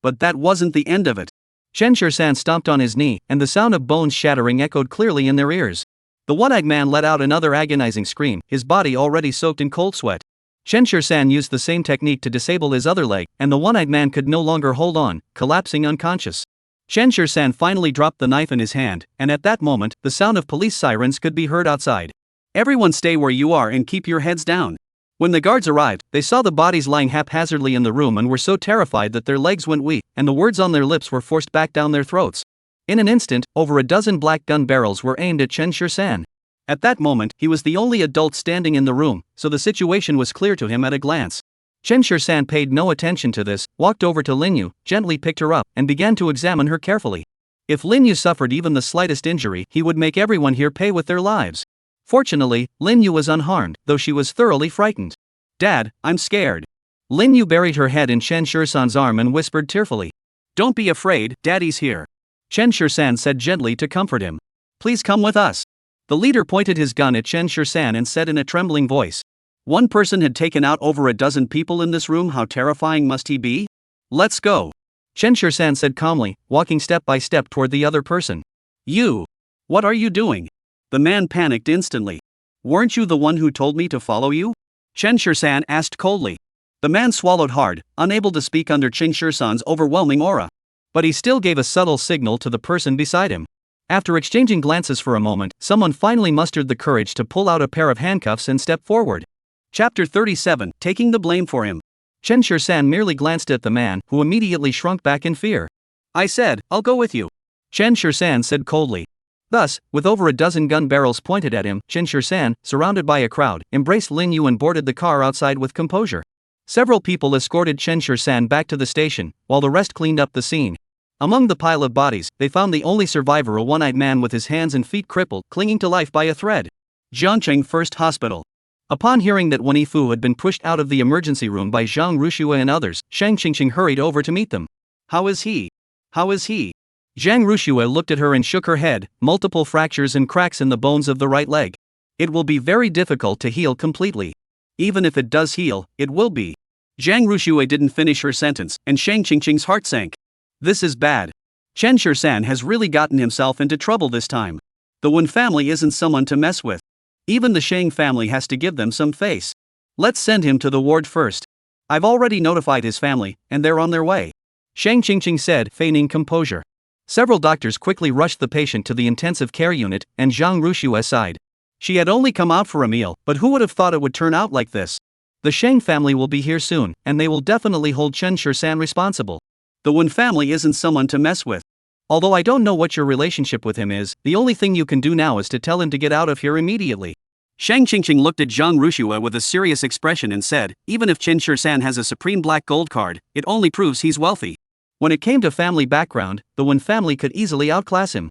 But that wasn't the end of it. Chen Shir-san stomped on his knee, and the sound of bones shattering echoed clearly in their ears. The one-eyed man let out another agonizing scream, his body already soaked in cold sweat. Chen Shir-san used the same technique to disable his other leg, and the one-eyed man could no longer hold on, collapsing unconscious. Chen Shir-san finally dropped the knife in his hand, and at that moment, the sound of police sirens could be heard outside. Everyone stay where you are and keep your heads down. When the guards arrived, they saw the bodies lying haphazardly in the room and were so terrified that their legs went weak, and the words on their lips were forced back down their throats. In an instant, over a dozen black gun barrels were aimed at Chen Shir-san. At that moment, he was the only adult standing in the room, so the situation was clear to him at a glance. Chen Shur-san paid no attention to this, walked over to Lin Yu, gently picked her up, and began to examine her carefully. If Lin Yu suffered even the slightest injury, he would make everyone here pay with their lives. Fortunately, Lin Yu was unharmed, though she was thoroughly frightened. "Dad, I'm scared." Lin Yu buried her head in Chen Shur-san's arm and whispered tearfully. "Don't be afraid, Daddy's here." Chen Shur-san said gently to comfort him. "Please come with us." The leader pointed his gun at Chen Shur-san and said in a trembling voice. One person had taken out over a dozen people in this room. How terrifying must he be? "Let's go," Chen Shur-san said calmly, walking step by step toward the other person. "You! What are you doing?" The man panicked instantly. "Weren't you the one who told me to follow you?" Chen Shur-san asked coldly. The man swallowed hard, unable to speak under Chen Shur-san's overwhelming aura. But he still gave a subtle signal to the person beside him. After exchanging glances for a moment, someone finally mustered the courage to pull out a pair of handcuffs and step forward. Chapter 37, Taking the Blame for Him. Chen Shur-san merely glanced at the man, who immediately shrunk back in fear. "I said, I'll go with you," Chen Shur-san said coldly. Thus, with over a dozen gun barrels pointed at him, Chen Shur-san, surrounded by a crowd, embraced Lin Yu and boarded the car outside with composure. Several people escorted Chen Shur-san back to the station, while the rest cleaned up the scene. Among the pile of bodies, they found the only survivor, a one-eyed man with his hands and feet crippled, clinging to life by a thread. Jiangcheng First Hospital. Upon hearing that Wen Yifu had been pushed out of the emergency room by Zhang Rushue and others, Shang Qingqing hurried over to meet them. "How is he? How is he?" Zhang Rushue looked at her and shook her head, multiple fractures and cracks in the bones of the right leg. "It will be very difficult to heal completely. Even if it does heal, it will be." Zhang Rushue didn't finish her sentence, and Shang Qingqing's heart sank. This is bad. Chen Shur-san has really gotten himself into trouble this time. The Wen family isn't someone to mess with. Even the Shang family has to give them some face. Let's send him to the ward first. I've already notified his family, and they're on their way, Shang Qingqing said, feigning composure. Several doctors quickly rushed the patient to the intensive care unit, and Zhang Rushue sighed. She had only come out for a meal, but who would have thought it would turn out like this? The Shang family will be here soon, and they will definitely hold Chen Shur-san responsible. The Wen family isn't someone to mess with. Although I don't know what your relationship with him is, the only thing you can do now is to tell him to get out of here immediately. Shang Qingqing looked at Zhang Rushue with a serious expression and said, even if Chen Shur-san has a supreme black gold card, it only proves he's wealthy. When it came to family background, the Wen family could easily outclass him.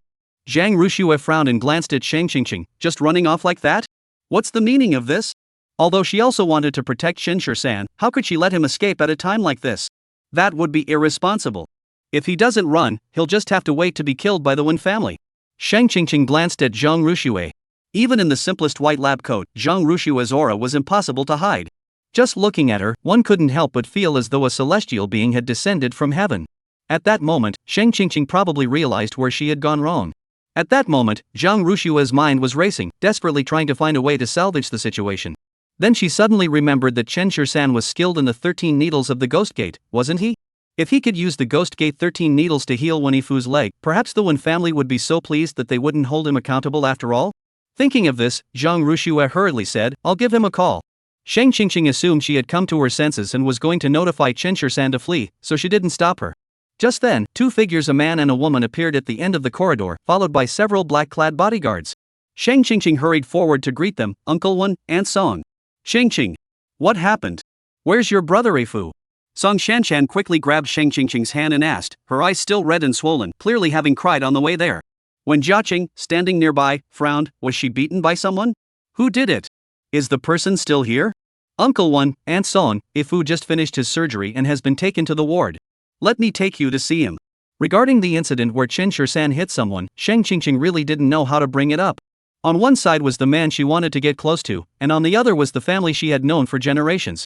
Zhang Rushue frowned and glanced at Shang Qingqing. Just running off like that? What's the meaning of this? Although she also wanted to protect Chen Shur-san, how could she let him escape at a time like this? That would be irresponsible. If he doesn't run, he'll just have to wait to be killed by the Wen family. Shang Qingqing glanced at Zhang Rushue. Even in the simplest white lab coat, Zhang Rushue's aura was impossible to hide. Just looking at her, one couldn't help but feel as though a celestial being had descended from heaven. At that moment, Shang Qingqing probably realized where she had gone wrong. At that moment, Zhang Rushue's mind was racing, desperately trying to find a way to salvage the situation. Then she suddenly remembered that Chen Shur-san was skilled in the 13 needles of the Ghost Gate, wasn't he? If he could use the Ghost Gate 13 needles to heal Wen Yifu's leg, perhaps the Wen family would be so pleased that they wouldn't hold him accountable after all? Thinking of this, Zhang Rushue hurriedly said, I'll give him a call. Shang Qingqing assumed she had come to her senses and was going to notify Chen Shur-san to flee, so she didn't stop her. Just then, two figures, a man and a woman, appeared at the end of the corridor, followed by several black-clad bodyguards. Shang Qingqing hurried forward to greet them, Uncle Wen, Aunt Song. Qingqing. What happened? Where's your brother Yifu? Song Shanshan quickly grabbed Shang Qingqing's hand and asked, her eyes still red and swollen, clearly having cried on the way there. When Jiaqing, standing nearby, frowned, was she beaten by someone? Who did it? Is the person still here? Uncle Wen, Aunt Song, Yifu just finished his surgery and has been taken to the ward. Let me take you to see him. Regarding the incident where Chen Shur-san hit someone, Shang Qingqing really didn't know how to bring it up. On one side was the man she wanted to get close to, and on the other was the family she had known for generations.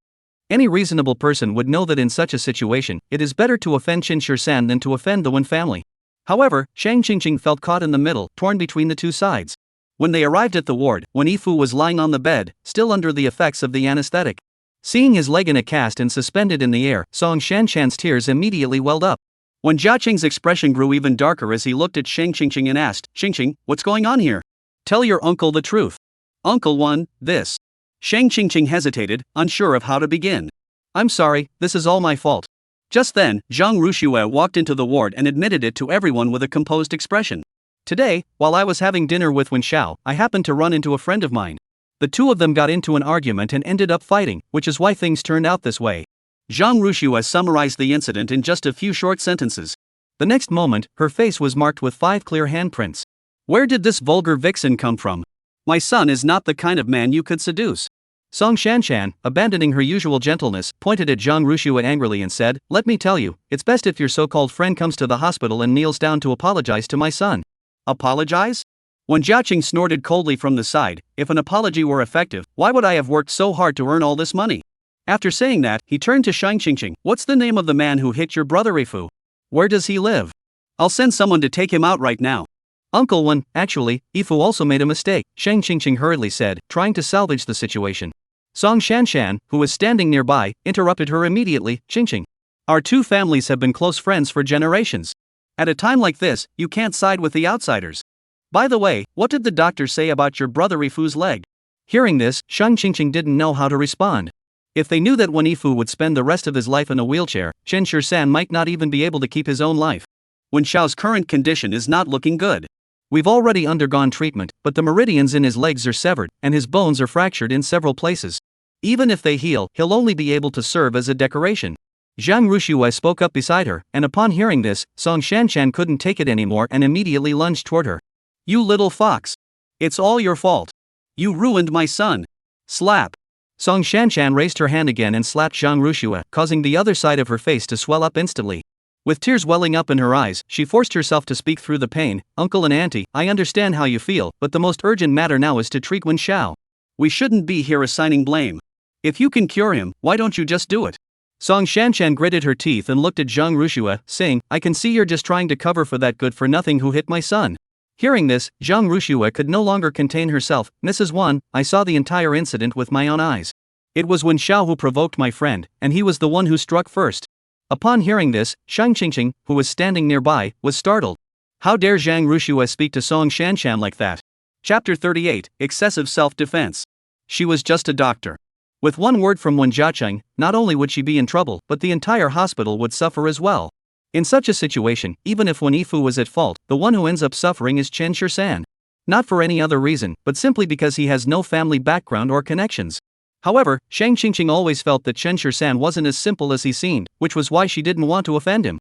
Any reasonable person would know that in such a situation, it is better to offend Chen Shur-san than to offend the Wen family. However, Shang Qingqing felt caught in the middle, torn between the two sides. When they arrived at the ward, Wen Yifu was lying on the bed, still under the effects of the anesthetic. Seeing his leg in a cast and suspended in the air, Song Shanshan's tears immediately welled up. When Jiaqing's expression grew even darker as he looked at Shang Qingqing and asked, Qingqing, what's going on here? Tell your uncle the truth. Uncle Wen, this. Shang Qingqing hesitated, unsure of how to begin. I'm sorry, this is all my fault. Just then, Zhang Rushue walked into the ward and admitted it to everyone with a composed expression. Today, while I was having dinner with Wen Xiao, I happened to run into a friend of mine. The two of them got into an argument and ended up fighting, which is why things turned out this way. Zhang Ruxue summarized the incident in just a few short sentences. The next moment, her face was marked with 5 clear handprints. Where did this vulgar vixen come from? My son is not the kind of man you could seduce. Song Shanshan, abandoning her usual gentleness, pointed at Zhang Ruxue angrily and said, "Let me tell you, it's best if your so-called friend comes to the hospital and kneels down to apologize to my son." Apologize? When Jiaqing snorted coldly from the side, if an apology were effective, why would I have worked so hard to earn all this money? After saying that, he turned to Shang Qingqing. What's the name of the man who hit your brother Ifu? Where does he live? I'll send someone to take him out right now. Uncle Wen, actually, Ifu also made a mistake, Shang Qingqing hurriedly said, trying to salvage the situation. Song Shanshan, who was standing nearby, interrupted her immediately. Qingqing, our two families have been close friends for generations. At a time like this, you can't side with the outsiders. By the way, what did the doctor say about your brother Ifu's leg? Hearing this, Shang Qingqing didn't know how to respond. If they knew that Wen Ifu would spend the rest of his life in a wheelchair, Chen Shisan might not even be able to keep his own life. Wen Xiao's current condition is not looking good. We've already undergone treatment, but the meridians in his legs are severed, and his bones are fractured in several places. Even if they heal, he'll only be able to serve as a decoration. Zhang Ruxue spoke up beside her, and upon hearing this, Song Shanshan couldn't take it anymore and immediately lunged toward her. You little fox! It's all your fault. You ruined my son. Slap! Song Shanshan raised her hand again and slapped Zhang Ruxue, causing the other side of her face to swell up instantly. With tears welling up in her eyes, she forced herself to speak through the pain. Uncle and Auntie, I understand how you feel, but the most urgent matter now is to treat Wen Xiao. We shouldn't be here assigning blame. If you can cure him, why don't you just do it? Song Shanshan gritted her teeth and looked at Zhang Ruxue, saying, I can see you're just trying to cover for that good-for-nothing who hit my son. Hearing this, Zhang Ruxue could no longer contain herself. Mrs. Wan, I saw the entire incident with my own eyes. It was Wen Xiao who provoked my friend, and he was the one who struck first. Upon hearing this, Shang Qingqing, who was standing nearby, was startled. How dare Zhang Ruxue speak to Song Shanshan like that? Chapter 38, Excessive Self-Defense. She was just a doctor. With one word from Wen Jiaqing, not only would she be in trouble, but the entire hospital would suffer as well. In such a situation, even if Wen Ifu was at fault, the one who ends up suffering is Chen Shisan. Not for any other reason, but simply because he has no family background or connections. However, Shang Qingqing always felt that Chen Shisan wasn't as simple as he seemed, which was why she didn't want to offend him.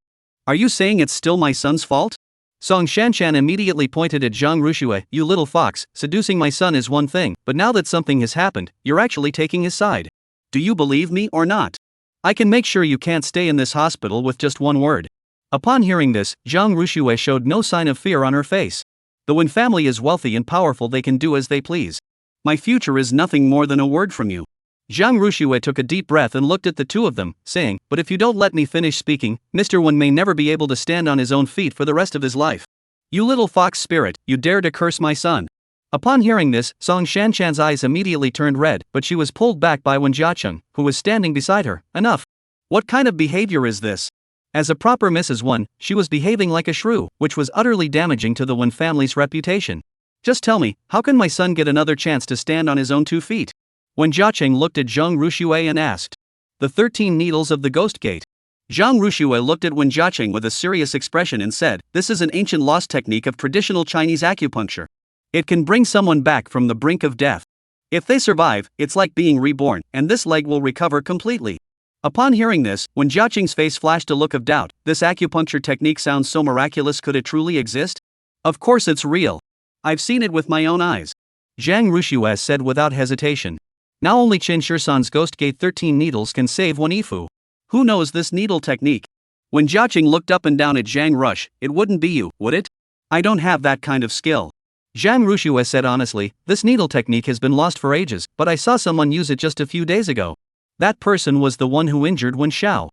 Are you saying it's still my son's fault? Song Shanshan immediately pointed at Zhang Ruxue. You little fox, seducing my son is one thing, but now that something has happened, you're actually taking his side. Do you believe me or not? I can make sure you can't stay in this hospital with just one word. Upon hearing this, Zhang Ruxue showed no sign of fear on her face. The Wen family is wealthy and powerful, they can do as they please. My future is nothing more than a word from you. Zhang Ruxue took a deep breath and looked at the two of them, saying, but if you don't let me finish speaking, Mr. Wen may never be able to stand on his own feet for the rest of his life. You little fox spirit, you dare to curse my son. Upon hearing this, Song Shanshan's eyes immediately turned red, but she was pulled back by Wen Jiaqing, who was standing beside her. Enough. What kind of behavior is this? As a proper Mrs. Wen, she was behaving like a shrew, which was utterly damaging to the Wen family's reputation. Just tell me, how can my son get another chance to stand on his own 2 feet? Wen Jiaqing looked at Zhang Ruxue and asked. The 13 needles of the Ghost Gate. Zhang Ruxue looked at Wen Jiaqing with a serious expression and said, this is an ancient lost technique of traditional Chinese acupuncture. It can bring someone back from the brink of death. If they survive, it's like being reborn, and this leg will recover completely. Upon hearing this, Wen Jiaqing's face flashed a look of doubt. This acupuncture technique sounds so miraculous, could it truly exist? Of course it's real. I've seen it with my own eyes. Zhang Ruxue said without hesitation. Now only Chen Shisan's Ghost Gate 13 needles can save Wen Ifu. Who knows this needle technique? When Jiaqing looked up and down at Zhang Rush, it wouldn't be you, would it? I don't have that kind of skill. Zhang Ruxue said honestly, this needle technique has been lost for ages, but I saw someone use it just a few days ago. That person was the one who injured Wen Xiao.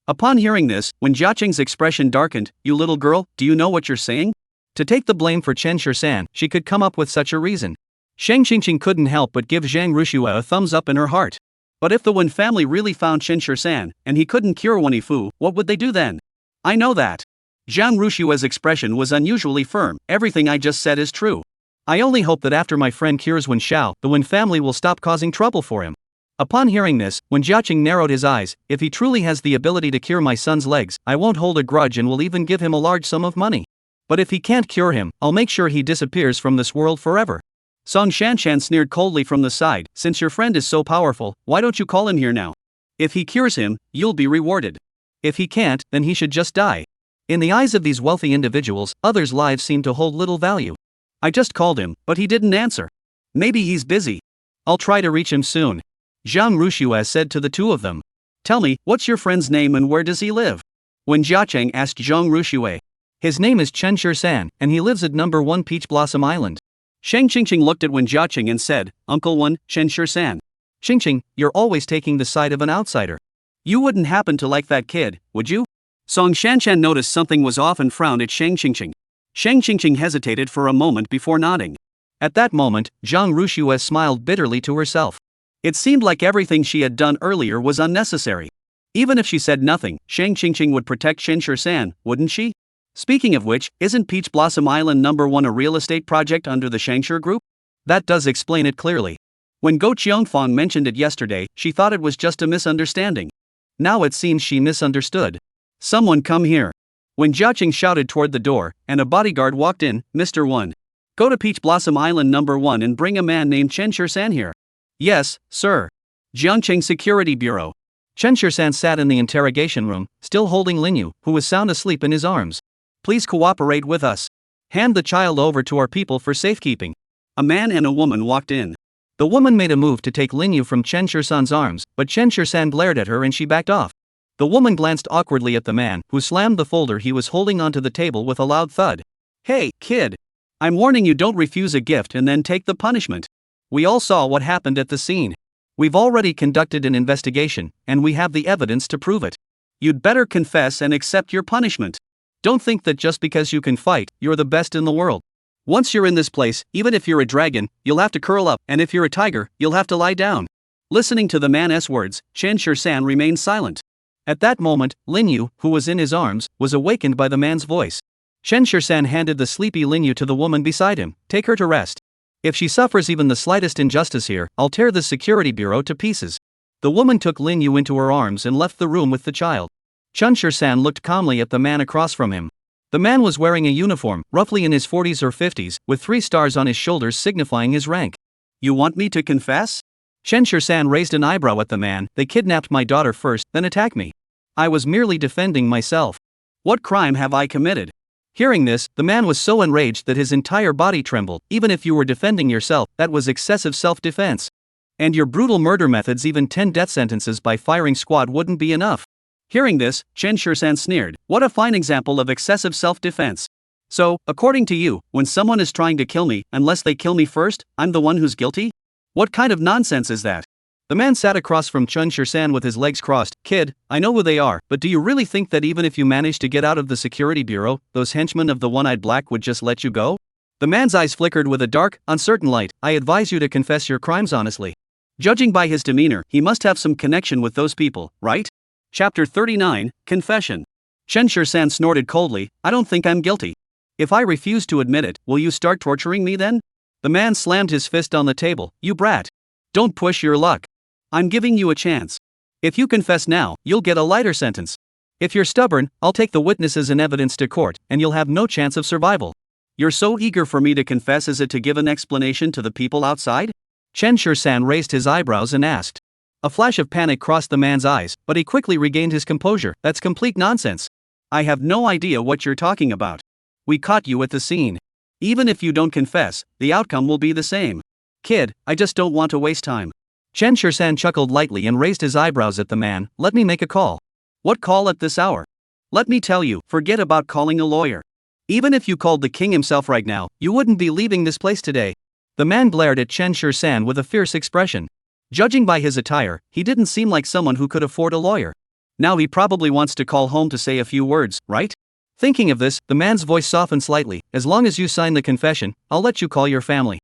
Upon hearing this, Wen Jiaqing's expression darkened. You little girl, do you know what you're saying? To take the blame for Chen Shisan, she could come up with such a reason. Shang Qingqing couldn't help but give Zhang Ruxue a thumbs up in her heart. But if the Wen family really found Chen Shisan, and he couldn't cure Wen Ifu, what would they do then? I know that. Zhang Ruxue's expression was unusually firm. Everything I just said is true. I only hope that after my friend cures Wen Xiao, the Wen family will stop causing trouble for him. Upon hearing this, Wen Jiaqing narrowed his eyes. If he truly has the ability to cure my son's legs, I won't hold a grudge and will even give him a large sum of money. But if he can't cure him, I'll make sure he disappears from this world forever. Song Shanshan sneered coldly from the side. Since your friend is so powerful, why don't you call him here now? If he cures him, you'll be rewarded. If he can't, then he should just die. In the eyes of these wealthy individuals, others' lives seem to hold little value. I just called him, but he didn't answer. Maybe he's busy. I'll try to reach him soon. Zhang Ruxue said to the two of them. Tell me, what's your friend's name and where does he live? When Jiacheng asked Zhang Ruxue. His name is Chen Shisan, and he lives at number 1 Peach Blossom Island. Sheng Qingqing looked at Wen Jiacheng and said, Uncle Wen, Chen Shisan. Qingqing, you're always taking the side of an outsider. You wouldn't happen to like that kid, would you? Song Shanshan noticed something was off and frowned at Sheng Qingqing. Sheng Qingqing hesitated for a moment before nodding. At that moment, Zhang Ruxue smiled bitterly to herself. It seemed like everything she had done earlier was unnecessary. Even if she said nothing, Sheng Qingqing would protect Chen Shisan, wouldn't she? Speaking of which, isn't Peach Blossom Island number 1 a real estate project under the Shangshi Group? That does explain it clearly. When Go Qiongfang mentioned it yesterday, she thought it was just a misunderstanding. Now it seems she misunderstood. Someone come here. When Jiacheng shouted toward the door, and a bodyguard walked in, Mr. 1. Go to Peach Blossom Island number 1 and bring a man named Chen Shisan here. Yes, sir. Jiangcheng Security Bureau. Chen Shisan sat in the interrogation room, still holding Linyu, who was sound asleep in his arms. Please cooperate with us. Hand the child over to our people for safekeeping. A man and a woman walked in. The woman made a move to take Linyu from Chen Shisan's arms, but Chen Shisan glared at her and she backed off. The woman glanced awkwardly at the man, who slammed the folder he was holding onto the table with a loud thud. Hey, kid! I'm warning you, don't refuse a gift and then take the punishment. We all saw what happened at the scene. We've already conducted an investigation, and we have the evidence to prove it. You'd better confess and accept your punishment. Don't think that just because you can fight, you're the best in the world. Once you're in this place, even if you're a dragon, you'll have to curl up, and if you're a tiger, you'll have to lie down. Listening to the man's words, Chen Shisan remained silent. At that moment, Linyu, who was in his arms, was awakened by the man's voice. Chen Shisan handed the sleepy Linyu to the woman beside him. Take her to rest. If she suffers even the slightest injustice here, I'll tear the security bureau to pieces. The woman took Linyu into her arms and left the room with the child. Chen Shisan looked calmly at the man across from him. The man was wearing a uniform, roughly in his 40s or 50s, with 3 stars on his shoulders signifying his rank. You want me to confess? Chen Shisan raised an eyebrow at the man. They kidnapped my daughter first, then attacked me. I was merely defending myself. What crime have I committed? Hearing this, the man was so enraged that his entire body trembled. Even if you were defending yourself, that was excessive self-defense. And your brutal murder methods, even 10 death sentences by firing squad wouldn't be enough. Hearing this, Chen Shisan sneered. What a fine example of excessive self-defense. So, according to you, when someone is trying to kill me, unless they kill me first, I'm the one who's guilty? What kind of nonsense is that? The man sat across from Chen Shisan with his legs crossed. Kid, I know who they are, but do you really think that even if you manage to get out of the security bureau, those henchmen of the one-eyed black would just let you go? The man's eyes flickered with a dark, uncertain light. I advise you to confess your crimes honestly. Judging by his demeanor, he must have some connection with those people, right? Chapter 39, Confession. Chen Shisan snorted coldly. I don't think I'm guilty. If I refuse to admit it, will you start torturing me then? The man slammed his fist on the table. You brat. Don't push your luck. I'm giving you a chance. If you confess now, you'll get a lighter sentence. If you're stubborn, I'll take the witnesses and evidence to court, and you'll have no chance of survival. You're so eager for me to confess, is it to give an explanation to the people outside? Chen Shisan raised his eyebrows and asked. A flash of panic crossed the man's eyes, but he quickly regained his composure. That's complete nonsense. I have no idea what you're talking about. We caught you at the scene. Even if you don't confess, the outcome will be the same. Kid, I just don't want to waste time. Chen Shisan chuckled lightly and raised his eyebrows at the man. Let me make a call. What call at this hour? Let me tell you, forget about calling a lawyer. Even if you called the king himself right now, you wouldn't be leaving this place today. The man glared at Chen Shisan with a fierce expression. Judging by his attire, he didn't seem like someone who could afford a lawyer. Now he probably wants to call home to say a few words, right? Thinking of this, the man's voice softened slightly. As long as you sign the confession, I'll let you call your family.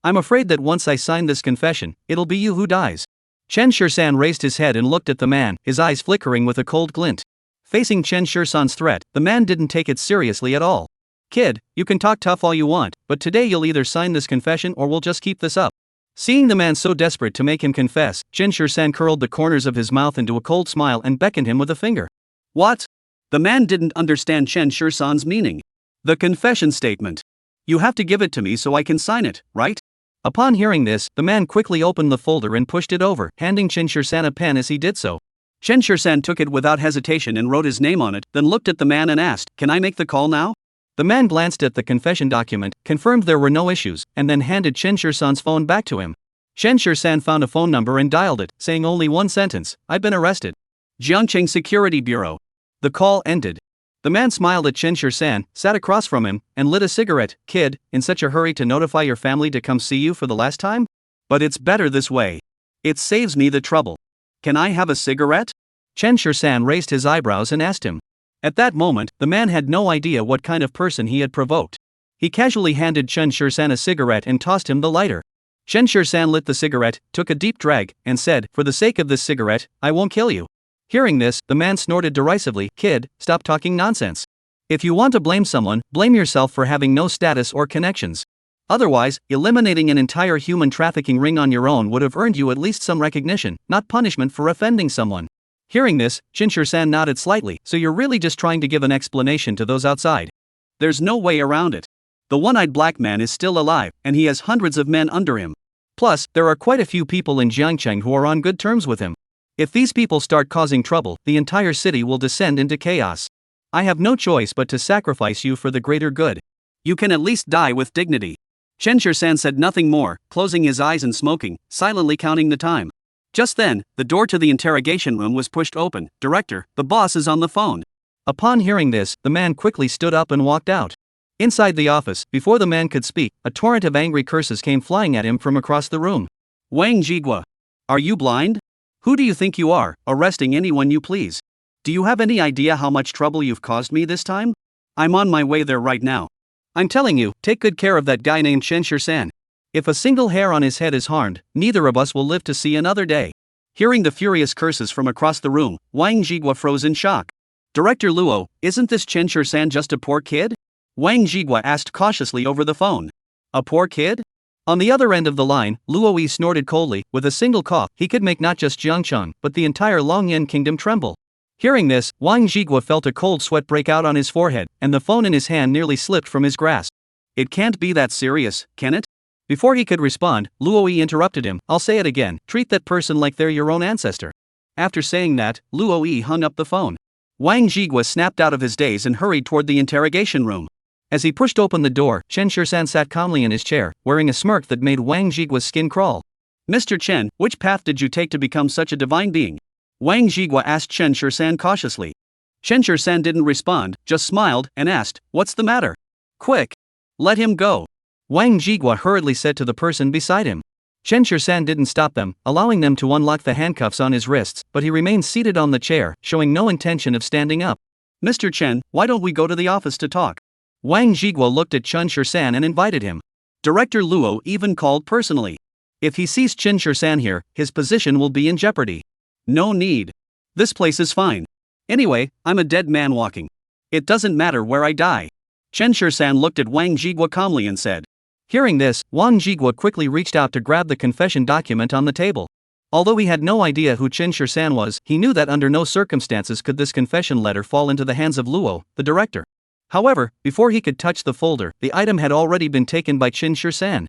I'm afraid that once I sign this confession, it'll be you who dies. Chen Shisan raised his head and looked at the man, his eyes flickering with a cold glint. Facing Chen Shisan's threat, the man didn't take it seriously at all. Kid, you can talk tough all you want, but today you'll either sign this confession or we'll just keep this up. Seeing the man so desperate to make him confess, Chen Shisan curled the corners of his mouth into a cold smile and beckoned him with a finger. What? The man didn't understand Chen Shisan's meaning. The confession statement. You have to give it to me so I can sign it, right? Upon hearing this, the man quickly opened the folder and pushed it over, handing Chen Shirsan a pen as he did so. Chen Shirsan took it without hesitation and wrote his name on it, then looked at the man and asked, "Can I make the call now?" The man glanced at the confession document, confirmed there were no issues, and then handed Chen Shirsan's phone back to him. Chen Shirsan found a phone number and dialed it, saying only one sentence, "I've been arrested. Jiangcheng Security Bureau." The call ended. The man smiled at Chen Shirsan, sat across from him, and lit a cigarette. "Kid, in such a hurry to notify your family to come see you for the last time? But it's better this way. It saves me the trouble. Can I have a cigarette?" Chen Shirsan raised his eyebrows and asked him. At that moment, the man had no idea what kind of person he had provoked. He casually handed Chen Shirsan a cigarette and tossed him the lighter. Chen Shirsan lit the cigarette, took a deep drag, and said, "For the sake of this cigarette, I won't kill you." Hearing this, the man snorted derisively, "Kid, stop talking nonsense. If you want to blame someone, blame yourself for having no status or connections. Otherwise, eliminating an entire human trafficking ring on your own would have earned you at least some recognition, not punishment for offending someone." Hearing this, Chen Shirsan nodded slightly. "So you're really just trying to give an explanation to those outside? There's no way around it. The one-eyed black man is still alive, and he has hundreds of men under him. Plus, there are quite a few people in Jiangcheng who are on good terms with him. If these people start causing trouble, the entire city will descend into chaos. I have no choice but to sacrifice you for the greater good. You can at least die with dignity." Chen Shirsan said nothing more, closing his eyes and smoking, silently counting the time. Just then, the door to the interrogation room was pushed open. "Director, the boss is on the phone." Upon hearing this, the man quickly stood up and walked out. Inside the office, before the man could speak, a torrent of angry curses came flying at him from across the room. "Wang Jigua! Are you blind? Who do you think you are, arresting anyone you please? Do you have any idea how much trouble you've caused me this time? I'm on my way there right now. I'm telling you, take good care of that guy named Chen Shirsan. If a single hair on his head is harmed, neither of us will live to see another day." Hearing the furious curses from across the room, Wang Jigua froze in shock. "Director Luo, isn't this Chen Shirsan just a poor kid?" Wang Jigua asked cautiously over the phone. "A poor kid?" On the other end of the line, Luo Yi snorted coldly. With a single cough, he could make not just Jiangcheng, but the entire Longyan kingdom tremble. Hearing this, Wang Jigua felt a cold sweat break out on his forehead, and the phone in his hand nearly slipped from his grasp. "It can't be that serious, can it?" Before he could respond, Luo Yi interrupted him. "I'll say it again, treat that person like they're your own ancestor." After saying that, Luo Yi hung up the phone. Wang Jigua snapped out of his daze and hurried toward the interrogation room. As he pushed open the door, Chen Shirsan sat calmly in his chair, wearing a smirk that made Wang Jigua's skin crawl. "Mr. Chen, which path did you take to become such a divine being?" Wang Jigua asked Chen Shirsan cautiously. Chen Shirsan didn't respond, just smiled, and asked, "What's the matter? Quick! Let him go!" Wang Jigua hurriedly said to the person beside him. Chen Shirsan didn't stop them, allowing them to unlock the handcuffs on his wrists, but he remained seated on the chair, showing no intention of standing up. "Mr. Chen, why don't we go to the office to talk?" Wang Jigua looked at Chen Shirsan and invited him. Director Luo even called personally. If he sees Chen Shirsan here, his position will be in jeopardy. "No need. This place is fine. Anyway, I'm a dead man walking. It doesn't matter where I die." Chen Shirsan looked at Wang Jigua calmly and said. Hearing this, Wang Jigua quickly reached out to grab the confession document on the table. Although he had no idea who Chen Shirsan was, he knew that under no circumstances could this confession letter fall into the hands of Luo, the director. However, before he could touch the folder, the item had already been taken by Chen Shirsan.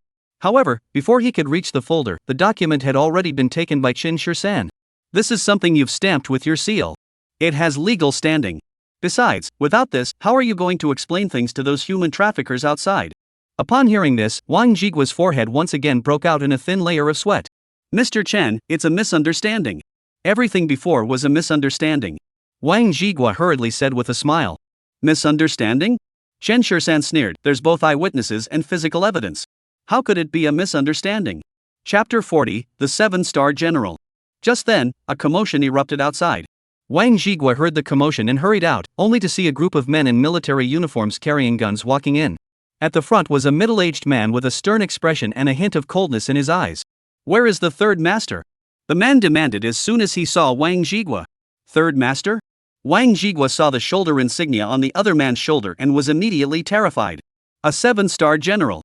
Before he could reach the folder, the document had already been taken by Chen Shirsan. "This is something you've stamped with your seal. It has legal standing. Besides, without this, how are you going to explain things to those human traffickers outside?" Upon hearing this, Wang Jigua's forehead once again broke out in a thin layer of sweat. "Mr. Chen, it's a misunderstanding. Everything before was a misunderstanding," Wang Jigua hurriedly said with a smile. "Misunderstanding?" Chen Shirsan sneered. "There's both eyewitnesses and physical evidence. How could it be a misunderstanding?" Chapter 40, The 7-Star General. Just then, a commotion erupted outside. Wang Jigua heard the commotion and hurried out, only to see a group of men in military uniforms carrying guns walking in. At the front was a middle-aged man with a stern expression and a hint of coldness in his eyes. "Where is the third master?" the man demanded as soon as he saw Wang Jigua. "Third master?" Wang Jigua saw the shoulder insignia on the other man's shoulder and was immediately terrified. "A 7-star general.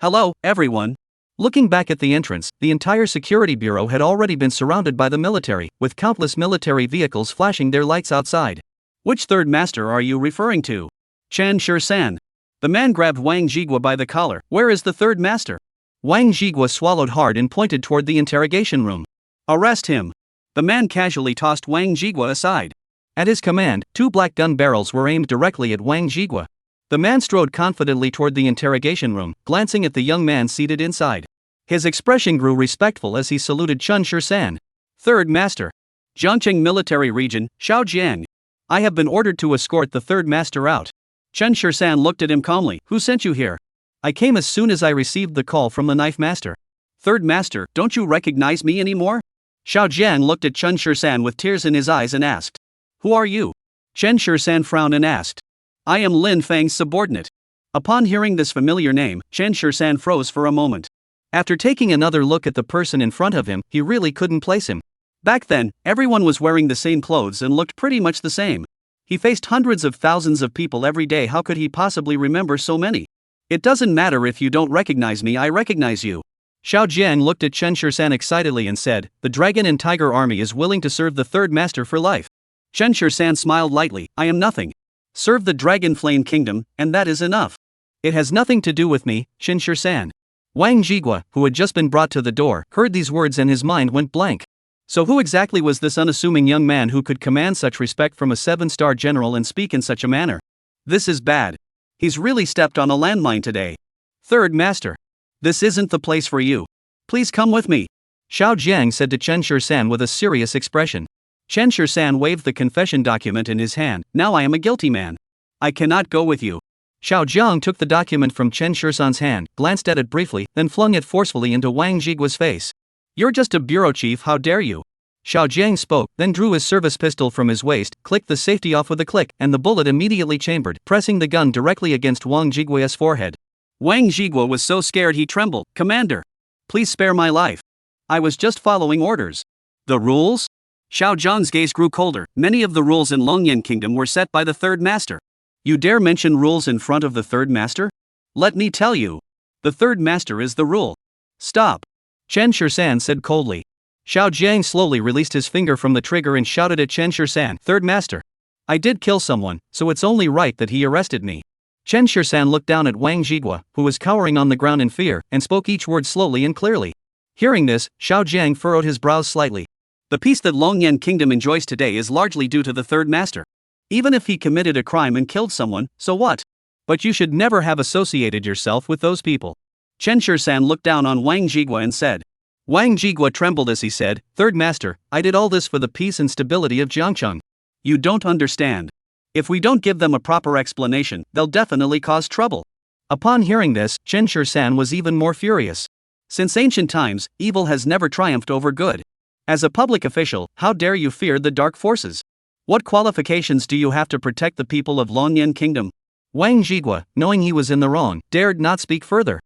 Hello, everyone." Looking back at the entrance, the entire security bureau had already been surrounded by the military, with countless military vehicles flashing their lights outside. "Which third master are you referring to?" "Chen Shirsan." The man grabbed Wang Jigua by the collar. Where is the third master? Wang Jigua swallowed hard and pointed toward the interrogation room. Arrest him. The man casually tossed Wang Jigua aside. At his command, 2 black gun barrels were aimed directly at Wang Jigua. The man strode confidently toward the interrogation room, glancing at the young man seated inside. His expression grew respectful as he saluted Chun Shur-san. Third master. Jiangcheng Military Region, Shaojiang. I have been ordered to escort the third master out. Chun Shur-san looked at him calmly. Who sent you here? I came as soon as I received the call from the knife master. Third master, don't you recognize me anymore? Shaojiang looked at Chun Shur-san with tears in his eyes and asked. Who are you? Chun Shur-san frowned and asked. I am Lin Fang's subordinate. Upon hearing this familiar name, Chun Shur-san froze for a moment. After taking another look at the person in front of him, he really couldn't place him. Back then, everyone was wearing the same clothes and looked pretty much the same. He faced hundreds of thousands of people every day. How could he possibly remember so many? It doesn't matter if you don't recognize me, I recognize you. Shaojiang looked at Chun Shur-san excitedly and said, the Dragon and Tiger Army is willing to serve the third master for life. Chun Shur-san smiled lightly. I am nothing. Serve the Dragon Flame Kingdom, and that is enough. It has nothing to do with me, Chun Shur-san. Wang Jigua, who had just been brought to the door, heard these words and his mind went blank. So who exactly was this unassuming young man who could command such respect from a 7-star general and speak in such a manner? This is bad. He's really stepped on a landmine today. Third master. This isn't the place for you. Please come with me. Shaojiang said to Chun Shur-san with a serious expression. Chun Shur-san waved the confession document in his hand. Now I am a guilty man. I cannot go with you. Shaojiang took the document from Chun Shur-san's hand, glanced at it briefly, then flung it forcefully into Wang Jigua's face. You're just a bureau chief, how dare you? Shaojiang spoke, then drew his service pistol from his waist, clicked the safety off with a click, and the bullet immediately chambered, pressing the gun directly against Wang Jigua's forehead. Wang Jigua was so scared he trembled. Commander, please spare my life. I was just following orders. The rules? Shaojiang's gaze grew colder. Many of the rules in Longyan Kingdom were set by the third master. You dare mention rules in front of the third master? Let me tell you. The third master is the rule. Stop. Chun Shur-san said coldly. Shaojiang slowly released his finger from the trigger and shouted at Chun Shur-san. Third master. I did kill someone, so it's only right that he arrested me. Chun Shur-san looked down at Wang Jigua, who was cowering on the ground in fear, and spoke each word slowly and clearly. Hearing this, Shaojiang furrowed his brows slightly. The peace that Longyan Kingdom enjoys today is largely due to the third master. Even if he committed a crime and killed someone, so what? But you should never have associated yourself with those people. Chun Shur-san looked down on Wang Jigua and said. Wang Jigua trembled as he said, Third master, I did all this for the peace and stability of Jiangcheng. You don't understand. If we don't give them a proper explanation, they'll definitely cause trouble. Upon hearing this, Chun Shur-san was even more furious. Since ancient times, evil has never triumphed over good. As a public official, how dare you fear the dark forces? What qualifications do you have to protect the people of Longyan Kingdom? Wang Jigua, knowing he was in the wrong, dared not speak further.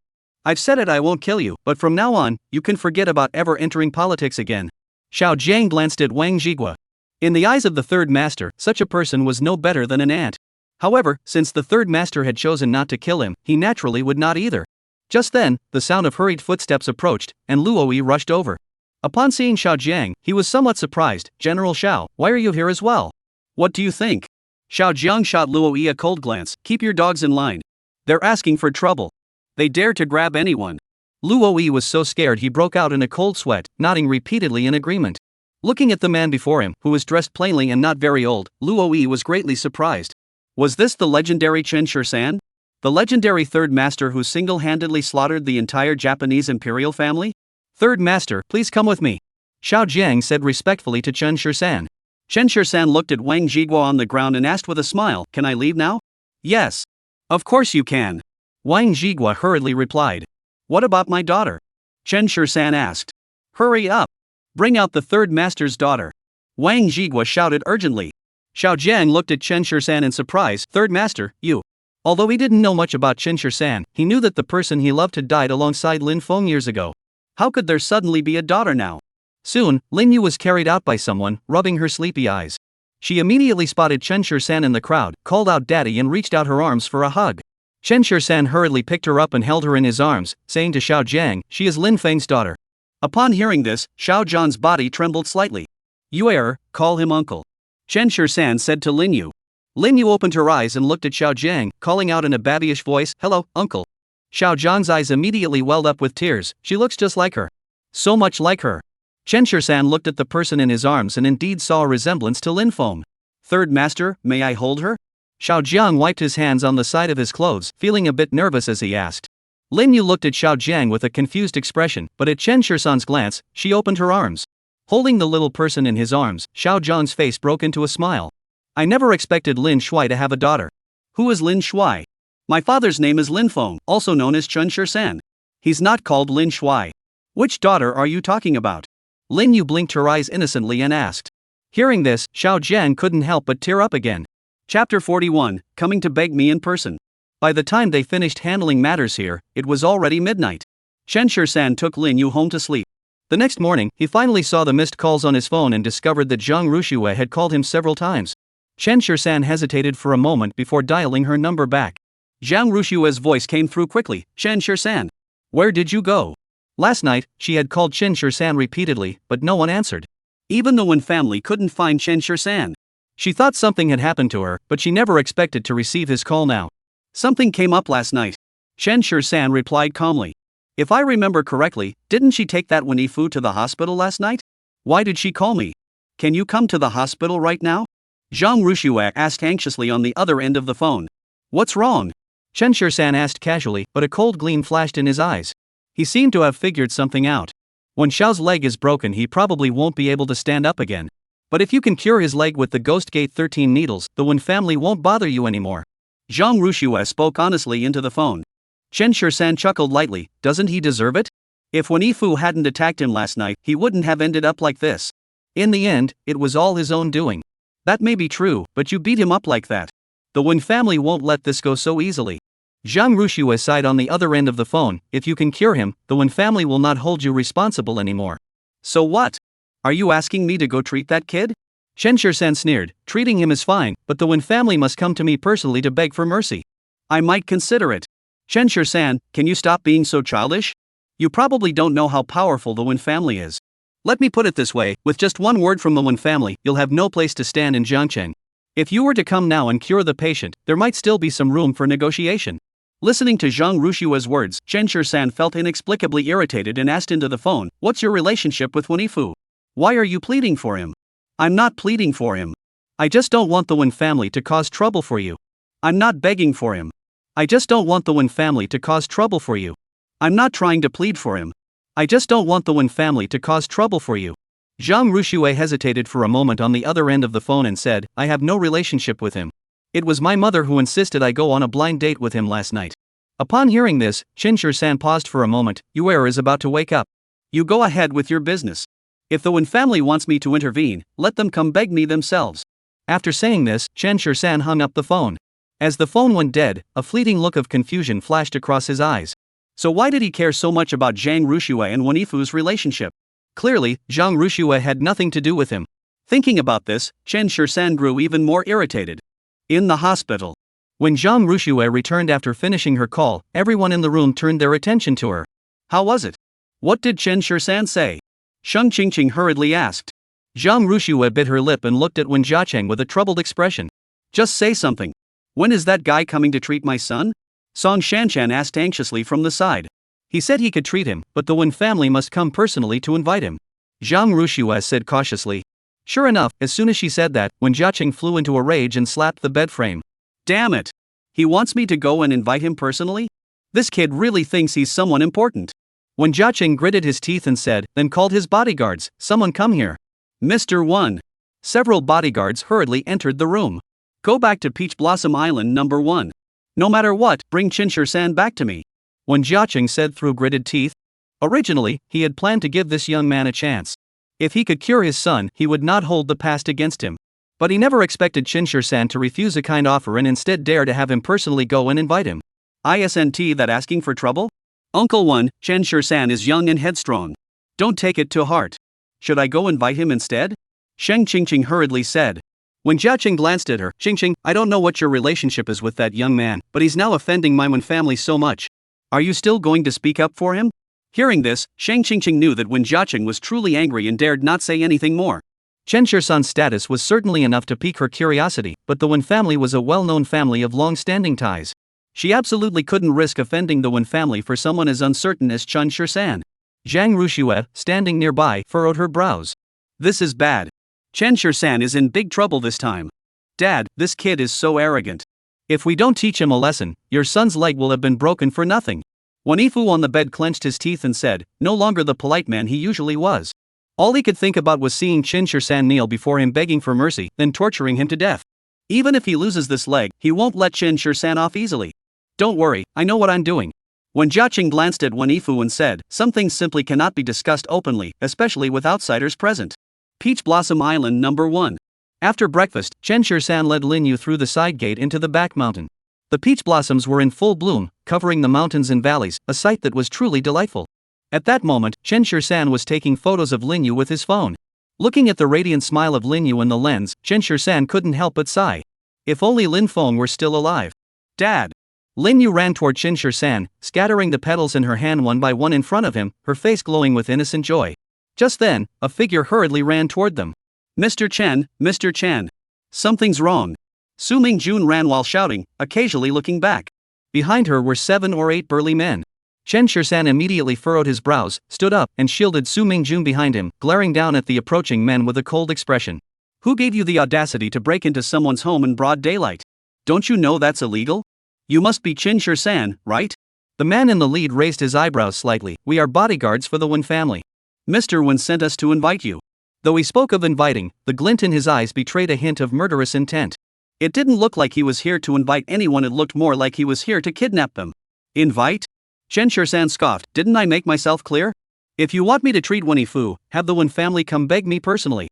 I've said it, I won't kill you, but from now on, you can forget about ever entering politics again. Shaojiang glanced at Wang Jigua. In the eyes of the third master, such a person was no better than an ant. However, since the third master had chosen not to kill him, he naturally would not either. Just then, the sound of hurried footsteps approached, and Luoyi rushed over. Upon seeing Shaojiang, he was somewhat surprised. General Shao, why are you here as well? What do you think? Shaojiang shot Luoyi a cold glance. Keep your dogs in line. They're asking for trouble. They dare to grab anyone. Luoyi was so scared he broke out in a cold sweat, nodding repeatedly in agreement. Looking at the man before him, who was dressed plainly and not very old, Luoyi was greatly surprised. Was this the legendary Chun Shur-san? The legendary third master who single-handedly slaughtered the entire Japanese imperial family? Third master, please come with me. Shaojiang said respectfully to Chun Shur-san. Chun Shur-san looked at Wang Jigua on the ground and asked with a smile, Can I leave now? Yes. Of course you can. Wang Jigua hurriedly replied. What about my daughter? Chun Shur-san asked. Hurry up. Bring out the third master's daughter. Wang Jigua shouted urgently. Shaojiang looked at Chun Shur-san in surprise. Third master, you. Although he didn't know much about Chun Shur-san, he knew that the person he loved had died alongside Lin Feng years ago. How could there suddenly be a daughter now? Soon, Lin Yu was carried out by someone, rubbing her sleepy eyes. She immediately spotted Chun Shur-san in the crowd, called out daddy and reached out her arms for a hug. Chun Shur-san hurriedly picked her up and held her in his arms, saying to Shaojiang, she is Lin Feng's daughter. Upon hearing this, Shaojiang's body trembled slightly. Call him uncle. Chun Shur-san said to Lin Yu. Lin Yu opened her eyes and looked at Xiao Jiang, calling out in a babyish voice, "Hello, uncle." Xiao Jiang's eyes immediately welled up with tears. She looks just like her. So much like her. Chen Shisan looked at the person in his arms and indeed saw a resemblance to Lin Feng. "Third master, may I hold her?" Xiao Jiang wiped his hands on the side of his clothes, feeling a bit nervous as he asked. Lin Yu looked at Xiao Jiang with a confused expression, but at Chen Shisan's glance, she opened her arms. Holding the little person in his arms, Xiao Jiang's face broke into a smile. "I never expected Lin Shui to have a daughter." "Who is Lin Shui?" "My father's name is Lin Feng, also known as Chen Shisan. He's not called Lin Shui." "Which daughter are you talking about?" Lin Yu blinked her eyes innocently and asked. Hearing this, Xiao Jiang couldn't help but tear up again. Chapter 41, Coming to Beg Me in Person. By the time they finished handling matters here, it was already midnight. Chen Shisan took Lin Yu home to sleep. The next morning, he finally saw the missed calls on his phone and discovered that Zhang Ruxue had called him several times. Chen Shisan hesitated for a moment before dialing her number back. Zhang Ruxue's voice came through quickly. "Chen Shisan. Where did you go?" Last night, she had called Chen Shisan repeatedly, but no one answered. Even the Wen family couldn't find Chen Shisan. She thought something had happened to her, but she never expected to receive his call now. "Something came up last night," Chen Shisan replied calmly. "If I remember correctly, didn't she take that Wen Fu to the hospital last night? Why did she call me? Can you come to the hospital right now?" Zhang Ruxue asked anxiously on the other end of the phone. "What's wrong?" Chen Shisan asked casually, but a cold gleam flashed in his eyes. He seemed to have figured something out. When Xiao's leg is broken, he probably won't be able to stand up again. But if you can cure his leg with the Ghost Gate 13 needles, the Wen family won't bother you anymore. Zhang Ruxue spoke honestly into the phone. Chen Shisan chuckled lightly. "Doesn't he deserve it? If Wen Fu hadn't attacked him last night, he wouldn't have ended up like this. In the end, it was all his own doing." "That may be true, but you beat him up like that. The Wen family won't let this go so easily." Zhang Ruxue sighed on the other end of the phone. "If you can cure him, the Wen family will not hold you responsible anymore." "So what? Are you asking me to go treat that kid?" Chen Shisan sneered. "Treating him is fine, but the Wen family must come to me personally to beg for mercy." "I might consider it." "Chen Shisan, can you stop being so childish? You probably don't know how powerful the Wen family is. Let me put it this way, with just one word from the Wen family, you'll have no place to stand in Jiangcheng. If you were to come now and cure the patient, there might still be some room for negotiation." Listening to Zhang Ruxue's words, Chen Shisan felt inexplicably irritated and asked into the phone, "What's your relationship with Wen Fu? Why are you pleading for him?" "I'm not pleading for him. I just don't want the Wen family to cause trouble for you." "I'm not begging for him. I just don't want the Wen family to cause trouble for you." "I'm not trying to plead for him. I just don't want the Wen family to cause trouble for you." Zhang Ruxue hesitated for a moment on the other end of the phone and said, "I have no relationship with him. It was my mother who insisted I go on a blind date with him last night." Upon hearing this, Chen Shisan paused for a moment. "Yuer is about to wake up. You go ahead with your business. If the Wen family wants me to intervene, let them come beg me themselves." After saying this, Chen Shisan hung up the phone. As the phone went dead, a fleeting look of confusion flashed across his eyes. So why did he care so much about Zhang Ruxue and Wen Fu's relationship? Clearly, Zhang Ruxue had nothing to do with him. Thinking about this, Chen Shisan grew even more irritated. In the hospital. When Zhang Ruxue returned after finishing her call, everyone in the room turned their attention to her. "How was it? What did Chen Shisan say?" Sheng Qingqing hurriedly asked. Zhang Ruxue bit her lip and looked at Wen Jiaqing with a troubled expression. "Just say something. When is that guy coming to treat my son?" Song Shanshan asked anxiously from the side. "He said he could treat him, but the Wen family must come personally to invite him." Zhang Ruxue said cautiously. Sure enough, as soon as she said that, Wen Jiaqing flew into a rage and slapped the bed frame. "Damn it! He wants me to go and invite him personally? This kid really thinks he's someone important." Wen Jiaqing gritted his teeth and said, then called his bodyguards, "Someone come here." "Mr. 1. Several bodyguards hurriedly entered the room. "Go back to Peach Blossom Island number 1. No matter what, bring Chen Shisan back to me," Wen Jiaqing said through gritted teeth. Originally, he had planned to give this young man a chance. If he could cure his son, he would not hold the past against him. But he never expected Chen Shisan to refuse a kind offer and instead dare to have him personally go and invite him. Isn't that asking for trouble? "Uncle 1, Chen Shisan is young and headstrong. Don't take it to heart. Should I go invite him instead?" Sheng Qingqing hurriedly said. When Jiaqing glanced at her, "Qingqing, I don't know what your relationship is with that young man, but he's now offending my Wen family so much. Are you still going to speak up for him?" Hearing this, Sheng Qingqing knew that Wen Jiaqing was truly angry and dared not say anything more. Chen Shisan's status was certainly enough to pique her curiosity, but the Wen family was a well-known family of long-standing ties. She absolutely couldn't risk offending the Wen family for someone as uncertain as Chen Shisan. Zhang Ruxue, standing nearby, furrowed her brows. This is bad. Chen Shisan is in big trouble this time. Dad, this kid is so arrogant. If we don't teach him a lesson, your son's leg will have been broken for nothing. Wanifu on the bed clenched his teeth and said, no longer the polite man he usually was. All he could think about was seeing Chen Shisan kneel before him begging for mercy, then torturing him to death. Even if he loses this leg, he won't let Chen Shisan off easily. Don't worry, I know what I'm doing. When Jiaqing glanced at Wanifu and said, some things simply cannot be discussed openly, especially with outsiders present. Peach Blossom Island number 1. After breakfast, Chen Shisan led Lin Yu through the side gate into the back mountain. The peach blossoms were in full bloom, covering the mountains and valleys, a sight that was truly delightful. At that moment, Chen Shisan was taking photos of Lin Yu with his phone. Looking at the radiant smile of Lin Yu in the lens, Chen Shisan couldn't help but sigh. If only Lin Feng were still alive. Dad! Lin Yu ran toward Chen Shisan, scattering the petals in her hand one by one in front of him, her face glowing with innocent joy. Just then, a figure hurriedly ran toward them. Mr. Chen, Mr. Chen. Something's wrong. Su Mingjun ran while shouting, occasionally looking back. Behind her were 7 or 8 burly men. Chen Shisan immediately furrowed his brows, stood up, and shielded Su Mingjun behind him, glaring down at the approaching men with a cold expression. Who gave you the audacity to break into someone's home in broad daylight? Don't you know that's illegal? You must be Chen Shisan, right? The man in the lead raised his eyebrows slightly. We are bodyguards for the Wen family. Mr. Wen sent us to invite you. Though he spoke of inviting, the glint in his eyes betrayed a hint of murderous intent. It didn't look like he was here to invite anyone, it looked more like he was here to kidnap them. Invite? Chen Shisan scoffed, didn't I make myself clear? If you want me to treat Wanifu, have the Wen family come beg me personally.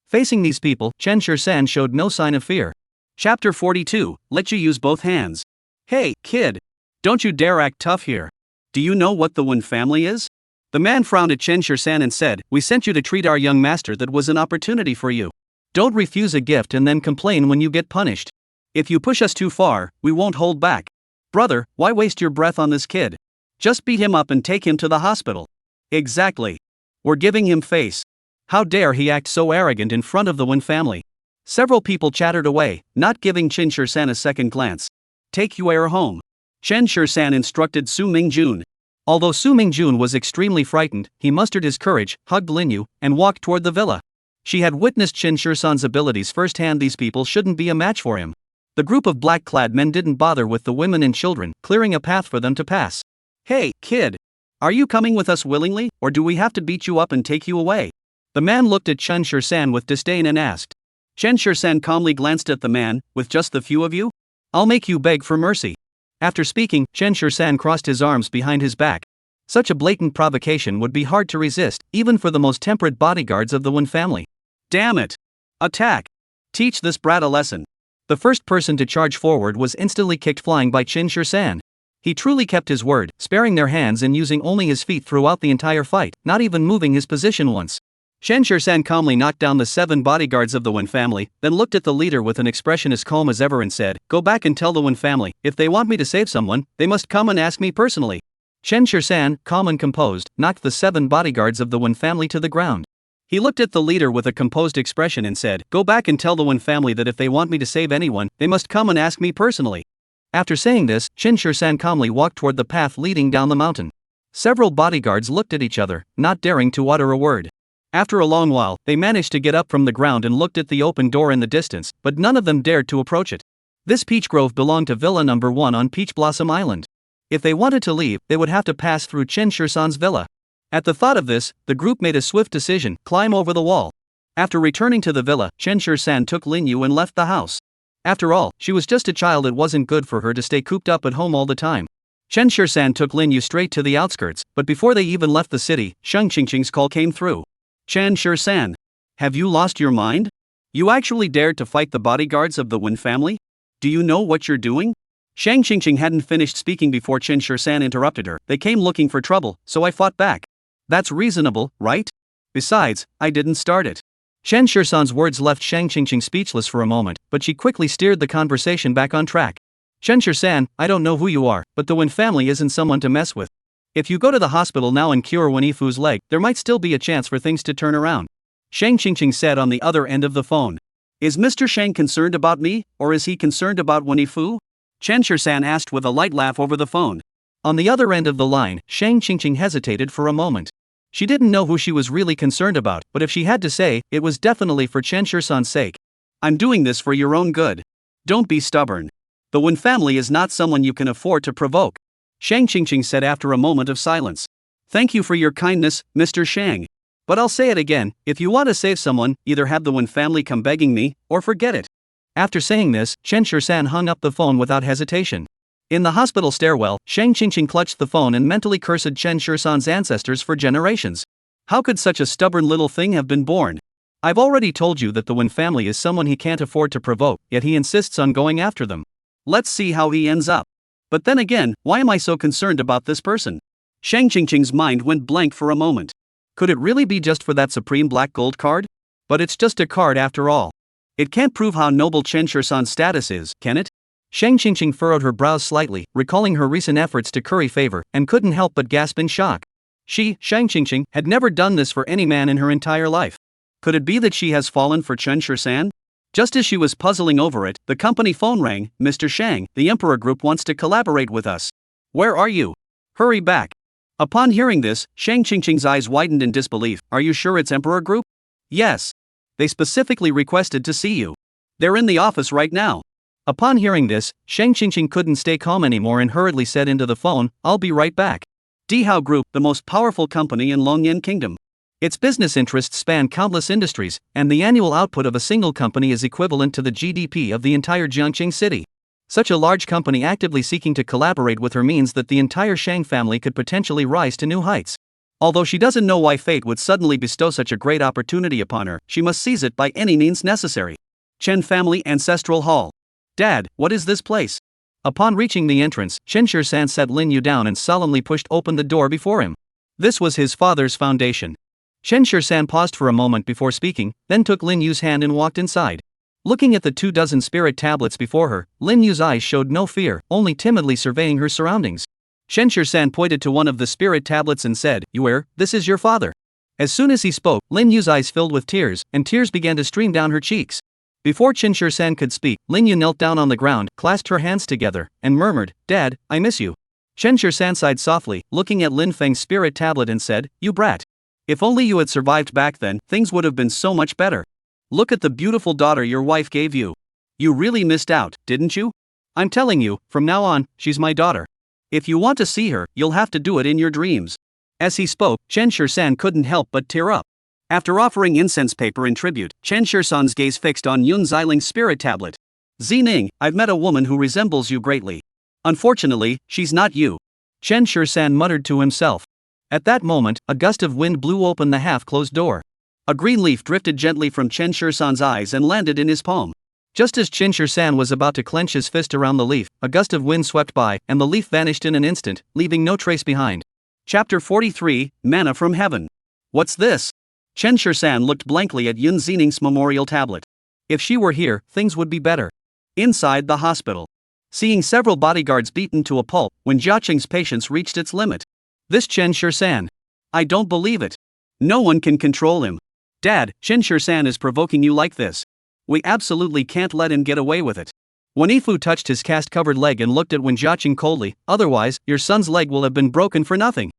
Facing these people, Chen Shisan showed no sign of fear. Chapter 42, let you use both hands. Hey, kid! Don't you dare act tough here. Do you know what the Wen family is? The man frowned at Chen Shisan and said, we sent you to treat our young master, that was an opportunity for you. Don't refuse a gift and then complain when you get punished. If you push us too far, we won't hold back. Brother, why waste your breath on this kid? Just beat him up and take him to the hospital. Exactly. We're giving him face. How dare he act so arrogant in front of the Wen family? Several people chattered away, not giving Chen Shisan a second glance. Take Yuer home. Chen Shisan instructed Su Mingjun. Although Su Mingjun was extremely frightened, he mustered his courage, hugged Lin Yu, and walked toward the villa. She had witnessed Chen Shisan's abilities firsthand. These people shouldn't be a match for him. The group of black-clad men didn't bother with the women and children, clearing a path for them to pass. Hey, kid! Are you coming with us willingly, or do we have to beat you up and take you away? The man looked at Chen Shisan with disdain and asked. Chen Shisan calmly glanced at the man, with just the few of you? I'll make you beg for mercy. After speaking, Chen Shisan crossed his arms behind his back. Such a blatant provocation would be hard to resist, even for the most temperate bodyguards of the Wen family. Damn it! Attack! Teach this brat a lesson. The first person to charge forward was instantly kicked flying by Chen Shisan. He truly kept his word, sparing their hands and using only his feet throughout the entire fight, not even moving his position once. Chen Shisan calmly knocked down the 7 bodyguards of the Wen family, then looked at the leader with an expression as calm as ever and said, go back and tell the Wen family, if they want me to save someone, they must come and ask me personally. Chen Shisan, calm and composed, knocked the 7 bodyguards of the Wen family to the ground. He looked at the leader with a composed expression and said, go back and tell the Wen family that if they want me to save anyone, they must come and ask me personally. After saying this, Chen Shisan calmly walked toward the path leading down the mountain. Several bodyguards looked at each other, not daring to utter a word. After a long while, they managed to get up from the ground and looked at the open door in the distance, but none of them dared to approach it. This peach grove belonged to Villa number 1 on Peach Blossom Island. If they wanted to leave, they would have to pass through Chen Shisan's villa. At the thought of this, the group made a swift decision, climb over the wall. After returning to the villa, Chen Shisan took Lin Yu and left the house. After all, she was just a child, it wasn't good for her to stay cooped up at home all the time. Chen Shisan took Lin Yu straight to the outskirts, but before they even left the city, Sheng Qingqing's call came through. Chen Shisan, have you lost your mind? You actually dared to fight the bodyguards of the Wen family? Do you know what you're doing? Shang Qingqing hadn't finished speaking before Chen Shisan interrupted her. They came looking for trouble, so I fought back. That's reasonable, right? Besides, I didn't start it. Chen Shisan's words left Shang Qingqing speechless for a moment, but she quickly steered the conversation back on track. Chen Shisan, I don't know who you are, but the Wen family isn't someone to mess with. If you go to the hospital now and cure Wanifu's leg, there might still be a chance for things to turn around. Shang Qingqing said on the other end of the phone. Is Mr. Shang concerned about me, or is he concerned about Winnie Fu? Chen Shisan asked with a light laugh over the phone. On the other end of the line, Shang Qingqing hesitated for a moment. She didn't know who she was really concerned about, but if she had to say, it was definitely for Chen Shisan's sake. I'm doing this for your own good. Don't be stubborn. The Wen family is not someone you can afford to provoke, Shang Qingqing said after a moment of silence. Thank you for your kindness, Mr. Shang. But I'll say it again, if you want to save someone, either have the Wen family come begging me, or forget it. After saying this, Chen Shisan hung up the phone without hesitation. In the hospital stairwell, Shang Qingqing clutched the phone and mentally cursed Chen Shisan's ancestors for generations. How could such a stubborn little thing have been born? I've already told you that the Wen family is someone he can't afford to provoke, yet he insists on going after them. Let's see how he ends up. But then again, why am I so concerned about this person? Shang Qingqing's mind went blank for a moment. Could it really be just for that supreme black gold card? But it's just a card after all. It can't prove how noble Chen Shisan's status is, can it? Shang Qingqing furrowed her brows slightly, recalling her recent efforts to curry favor, and couldn't help but gasp in shock. She, Shang Qingqing, had never done this for any man in her entire life. Could it be that she has fallen for Chen Shisan? Just as she was puzzling over it, the company phone rang. Mr. Shang, the Emperor Group wants to collaborate with us. Where are you? Hurry back. Upon hearing this, Shang Qingqing's eyes widened in disbelief. Are you sure it's Emperor Group? Yes. They specifically requested to see you. They're in the office right now. Upon hearing this, Shang Qingqing couldn't stay calm anymore and hurriedly said into the phone, I'll be right back. Dihao Group, the most powerful company in Longyan Kingdom. Its business interests span countless industries, and the annual output of a single company is equivalent to the GDP of the entire Jiangqing city. Such a large company actively seeking to collaborate with her means that the entire Shang family could potentially rise to new heights. Although she doesn't know why fate would suddenly bestow such a great opportunity upon her, she must seize it by any means necessary. Chen Family Ancestral Hall. Dad, what is this place? Upon reaching the entrance, Chen Shisan set Lin Yu down and solemnly pushed open the door before him. This was his father's foundation. Chen Shisan paused for a moment before speaking, then took Lin Yu's hand and walked inside. Looking at the 24 spirit tablets before her, Lin Yu's eyes showed no fear, only timidly surveying her surroundings. Chen Shisan pointed to one of the spirit tablets and said, Yuer, this is your father. As soon as he spoke, Lin Yu's eyes filled with tears, and tears began to stream down her cheeks. Before Chen Shisan could speak, Lin Yu knelt down on the ground, clasped her hands together, and murmured, Dad, I miss you. Chen Shisan sighed softly, looking at Lin Feng's spirit tablet and said, You brat. If only you had survived back then, things would have been so much better. Look at the beautiful daughter your wife gave you. You really missed out, didn't you? I'm telling you, from now on, she's my daughter. If you want to see her, you'll have to do it in your dreams. As he spoke, Chen Shisan couldn't help but tear up. After offering incense paper in tribute, Chen Shisan's gaze fixed on Yun Xiling's spirit tablet. Zining, I've met a woman who resembles you greatly. Unfortunately, she's not you. Chen Shisan muttered to himself. At that moment, a gust of wind blew open the half-closed door. A green leaf drifted gently from Chen Shisan's eyes and landed in his palm. Just as Chen Shisan was about to clench his fist around the leaf, a gust of wind swept by, and the leaf vanished in an instant, leaving no trace behind. Chapter 43, Manna from Heaven. What's this? Chen Shisan looked blankly at Yun Xining's memorial tablet. If she were here, things would be better. Inside the hospital. Seeing several bodyguards beaten to a pulp, when Jiaqing's patience reached its limit. This Chen Shisan. I don't believe it. No one can control him. Dad, Chen Shisan is provoking you like this. We absolutely can't let him get away with it. Wen Yifu touched his cast-covered leg and looked at Wen Jiaqing coldly, otherwise, your son's leg will have been broken for nothing.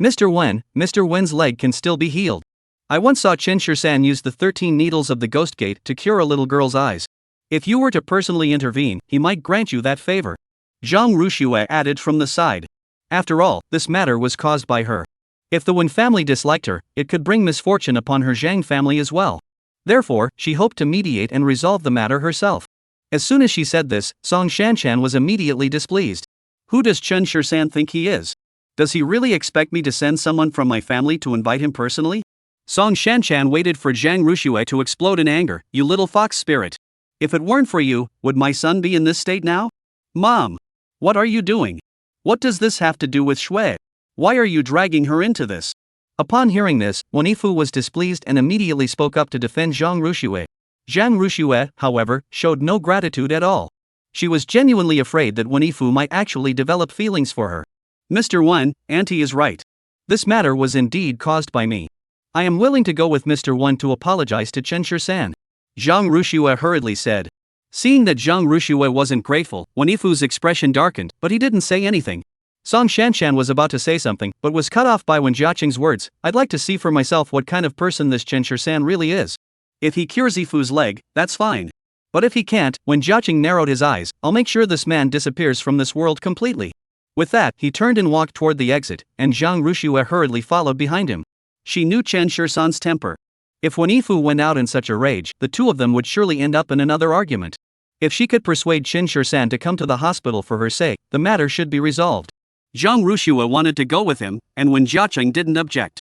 Mr. Wen's leg can still be healed. I once saw Chen Shisan use the 13 needles of the Ghost Gate to cure a little girl's eyes. If you were to personally intervene, he might grant you that favor. Zhang Ruxue added from the side. After all, this matter was caused by her. If the Wen family disliked her, it could bring misfortune upon her Zhang family as well. Therefore, she hoped to mediate and resolve the matter herself. As soon as she said this, Song Shanshan was immediately displeased. Who does Chen Shisan think he is? Does he really expect me to send someone from my family to invite him personally? Song Shanshan waited for Zhang Ruxue to explode in anger. You little fox spirit. If it weren't for you, would my son be in this state now? Mom! What are you doing? What does this have to do with Shui? Why are you dragging her into this? Upon hearing this, Wen Yifu was displeased and immediately spoke up to defend Zhang Ruxue. Zhang Ruxue, however, showed no gratitude at all. She was genuinely afraid that Wen Yifu might actually develop feelings for her. Mr. Wen, Auntie is right. This matter was indeed caused by me. I am willing to go with Mr. Wen to apologize to Chen Shur-san. Zhang Rushue hurriedly said. Seeing that Zhang Rushue wasn't grateful, Wen Yifu's expression darkened, but he didn't say anything. Song Shanshan was about to say something, but was cut off by Wen Jiaqing's words. I'd like to see for myself what kind of person this Chen Shur-san really is. If he cures Yifu's leg, that's fine. But if he can't, Wen Jiaqing narrowed his eyes, I'll make sure this man disappears from this world completely. With that, he turned and walked toward the exit, and Zhang Rushue hurriedly followed behind him. She knew Chen Shur-san's temper. If Wen Yifu went out in such a rage, the two of them would surely end up in another argument. If she could persuade Chen Shur-san to come to the hospital for her sake, the matter should be resolved. Zhang Rushue wanted to go with him, and Wen Jiaqing didn't object.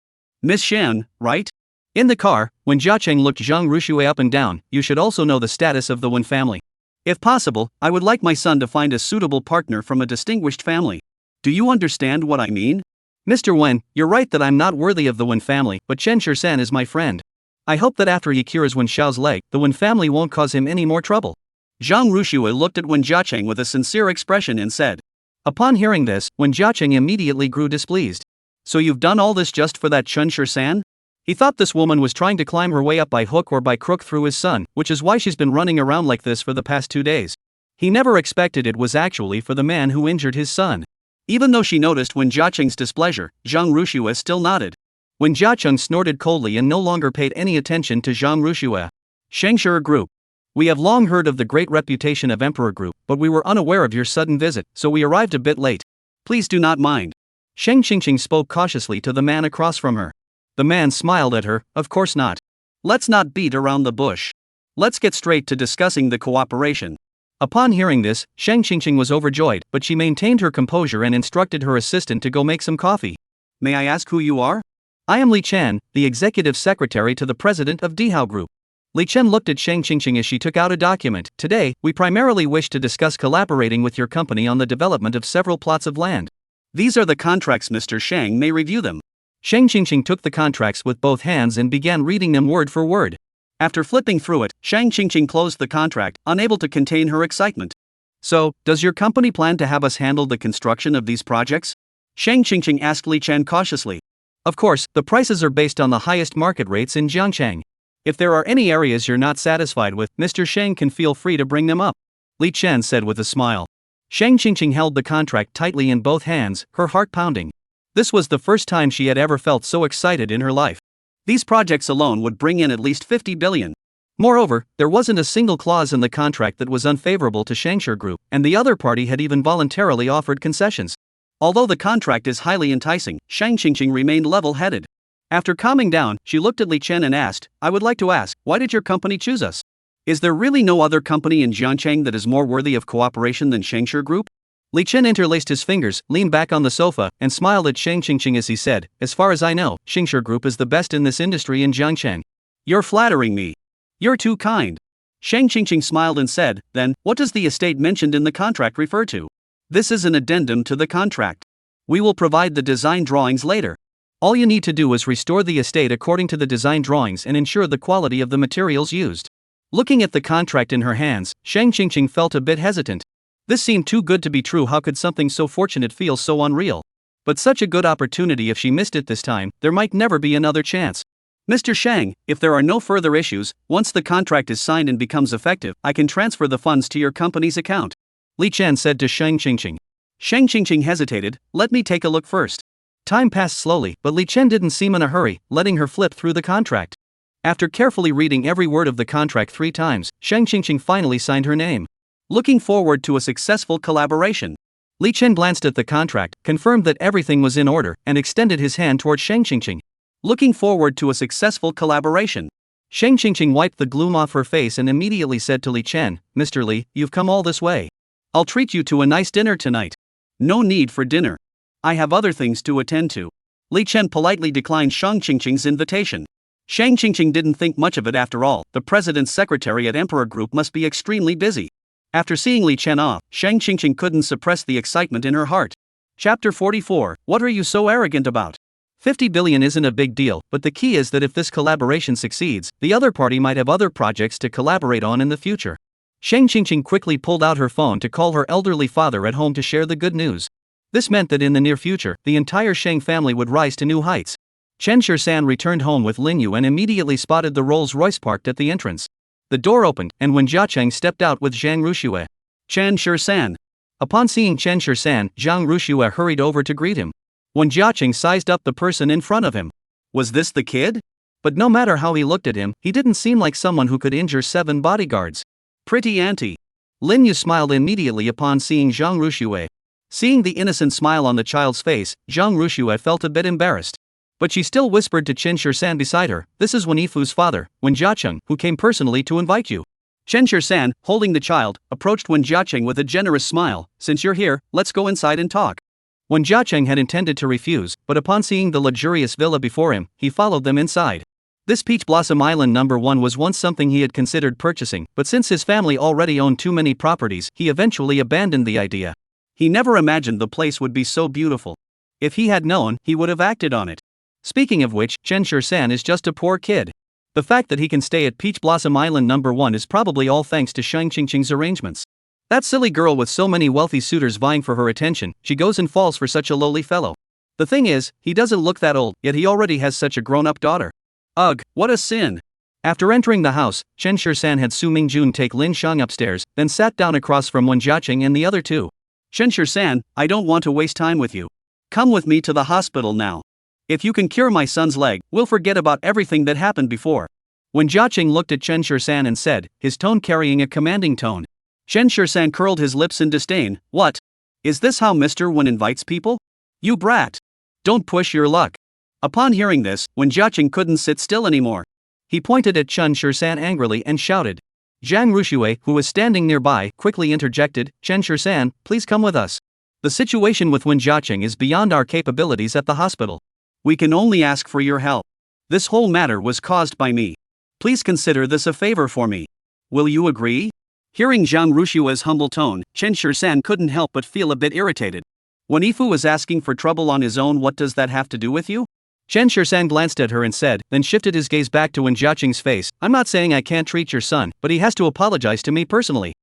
Miss Shan, right? In the car, Wen Jiaqing looked Zhang Rushue up and down. You should also know the status of the Wen family. If possible, I would like my son to find a suitable partner from a distinguished family. Do you understand what I mean? Mr. Wen, you're right that I'm not worthy of the Wen family, but Chen Shur-san is my friend. I hope that after he cures Wen Xiao's leg, the Wen family won't cause him any more trouble. Zhang Rushue looked at Wen Jiaqing with a sincere expression and said. Upon hearing this, Wen Jiaqing immediately grew displeased. So you've done all this just for that Chen Shur-san? He thought this woman was trying to climb her way up by hook or by crook through his son, which is why she's been running around like this for the past 2 days. He never expected it was actually for the man who injured his son. Even though she noticed Wen Jiaqing's displeasure, Zhang Rushue still nodded. Wen Jiaqing snorted coldly and no longer paid any attention to Zhang Rushue. Shangshur Group. We have long heard of the great reputation of Emperor Group, but we were unaware of your sudden visit, so we arrived a bit late. Please do not mind. Sheng Qingqing spoke cautiously to the man across from her. The man smiled at her. Of course not. Let's not beat around the bush. Let's get straight to discussing the cooperation. Upon hearing this, Sheng Qingqing was overjoyed, but she maintained her composure and instructed her assistant to go make some coffee. May I ask who you are? I am Li Chen, the executive secretary to the president of Dihao Group. Li Chen looked at Sheng Qingqing as she took out a document. Today, we primarily wish to discuss collaborating with your company on the development of several plots of land. These are the contracts. Mr. Shang may review them. Sheng Qingqing took the contracts with both hands and began reading them word for word. After flipping through it, Sheng Qingqing closed the contract, unable to contain her excitement. So, does your company plan to have us handle the construction of these projects? Sheng Qingqing asked Li Chen cautiously. Of course, the prices are based on the highest market rates in Jiangchang. If there are any areas you're not satisfied with, Mr. Sheng can feel free to bring them up. Li Chen said with a smile. Sheng Qingqing held the contract tightly in both hands, her heart pounding. This was the first time she had ever felt so excited in her life. These projects alone would bring in at least 50 billion. Moreover, there wasn't a single clause in the contract that was unfavorable to Shangshur Group, and the other party had even voluntarily offered concessions. Although the contract is highly enticing, Sheng Qingqing remained level-headed. After calming down, she looked at Li Chen and asked, I would like to ask, why did your company choose us? Is there really no other company in Jiangchang that is more worthy of cooperation than Shangshur Group? Li Chen interlaced his fingers, leaned back on the sofa, and smiled at Sheng Qingqing as he said, as far as I know, Shangshur Group is the best in this industry in Jiangchang. You're flattering me. You're too kind. Sheng Qingqing smiled and said, then, what does the estate mentioned in the contract refer to? This is an addendum to the contract. We will provide the design drawings later. All you need to do is restore the estate according to the design drawings and ensure the quality of the materials used. Looking at the contract in her hands, Sheng Qingqing felt a bit hesitant. This seemed too good to be true. How could something so fortunate feel so unreal? But such a good opportunity, if she missed it this time, there might never be another chance. Mr. Shang, if there are no further issues, once the contract is signed and becomes effective, I can transfer the funds to your company's account. Li Chen said to Sheng Qingqing. Sheng Qingqing hesitated. Let me take a look first. Time passed slowly, but Li Chen didn't seem in a hurry, letting her flip through the contract. After carefully reading every word of the contract 3 times, Sheng Qingqing finally signed her name. Looking forward to a successful collaboration. Li Chen glanced at the contract, confirmed that everything was in order, and extended his hand toward Sheng Qingqing. Looking forward to a successful collaboration. Sheng Qingqing wiped the gloom off her face and immediately said to Li Chen, Mr. Li, you've come all this way. I'll treat you to a nice dinner tonight. No need for dinner. I have other things to attend to. Li Chen politely declined Sheng Qingqing's invitation. Sheng Qingqing didn't think much of it after all. The president's secretary at Emperor Group must be extremely busy. After seeing Li Chen off, Sheng Qingqing couldn't suppress the excitement in her heart. Chapter 44. What are you so arrogant about? 50 billion isn't a big deal, but the key is that if this collaboration succeeds, the other party might have other projects to collaborate on in the future. Sheng Qingqing quickly pulled out her phone to call her elderly father at home to share the good news. This meant that in the near future, the entire Sheng family would rise to new heights. Chen Shirsan returned home with Lin Yu and immediately spotted the Rolls-Royce parked at the entrance. The door opened, and Wen Jiacheng stepped out with Zhang Ruxue. Chen Shirsan. Upon seeing Chen Shirsan, Zhang Ruxue hurried over to greet him. Wen Jiacheng sized up the person in front of him. Was this the kid? But no matter how he looked at him, he didn't seem like someone who could injure 7 bodyguards. Pretty auntie. Lin Yu smiled immediately upon seeing Zhang Ruxue. Seeing the innocent smile on the child's face, Zhang Ruxue felt a bit embarrassed. But she still whispered to Chen Shirsan beside her, "This is Wen Yifu's father, Wen Jiacheng, who came personally to invite you." Chen Shirsan, holding the child, approached Wen Jiacheng with a generous smile. "Since you're here, let's go inside and talk." Wen Jiacheng had intended to refuse, but upon seeing the luxurious villa before him, he followed them inside. This Peach Blossom Island No. 1 was once something he had considered purchasing, but since his family already owned too many properties, he eventually abandoned the idea. He never imagined the place would be so beautiful. If he had known, he would have acted on it. Speaking of which, Chen Shirsan is just a poor kid. The fact that he can stay at Peach Blossom Island No. 1 is probably all thanks to Shang Qingqing's arrangements. That silly girl with so many wealthy suitors vying for her attention, she goes and falls for such a lowly fellow. The thing is, he doesn't look that old, yet he already has such a grown-up daughter. Ugh, what a sin. After entering the house, Chen Shirsan had Su Mingjun take Lin Shang upstairs, then sat down across from Wen Jiacheng and the other two. Chen Shirsan, I don't want to waste time with you. Come with me to the hospital now. If you can cure my son's leg, we'll forget about everything that happened before. Wen Jiacheng looked at Chen Shirsan and said, his tone carrying a commanding tone. Chen Shirsan curled his lips in disdain. What? Is this how Mr. Wen invites people? You brat. Don't push your luck. Upon hearing this, Wen Jiacheng couldn't sit still anymore. He pointed at Chen Shirsan angrily and shouted. Zhang Ruxue, who was standing nearby, quickly interjected, Chen Shirsan, please come with us. The situation with Wen Jiacheng is beyond our capabilities at the hospital. We can only ask for your help. This whole matter was caused by me. Please consider this a favor for me. Will you agree? Hearing Zhang Ruxue's humble tone, Chen Shirsan couldn't help but feel a bit irritated. Wen Yifu was asking for trouble on his own, what does that have to do with you? Chen Shirsan glanced at her and said, then shifted his gaze back to Wen Jiacheng's face. I'm not saying I can't treat your son, but he has to apologize to me personally.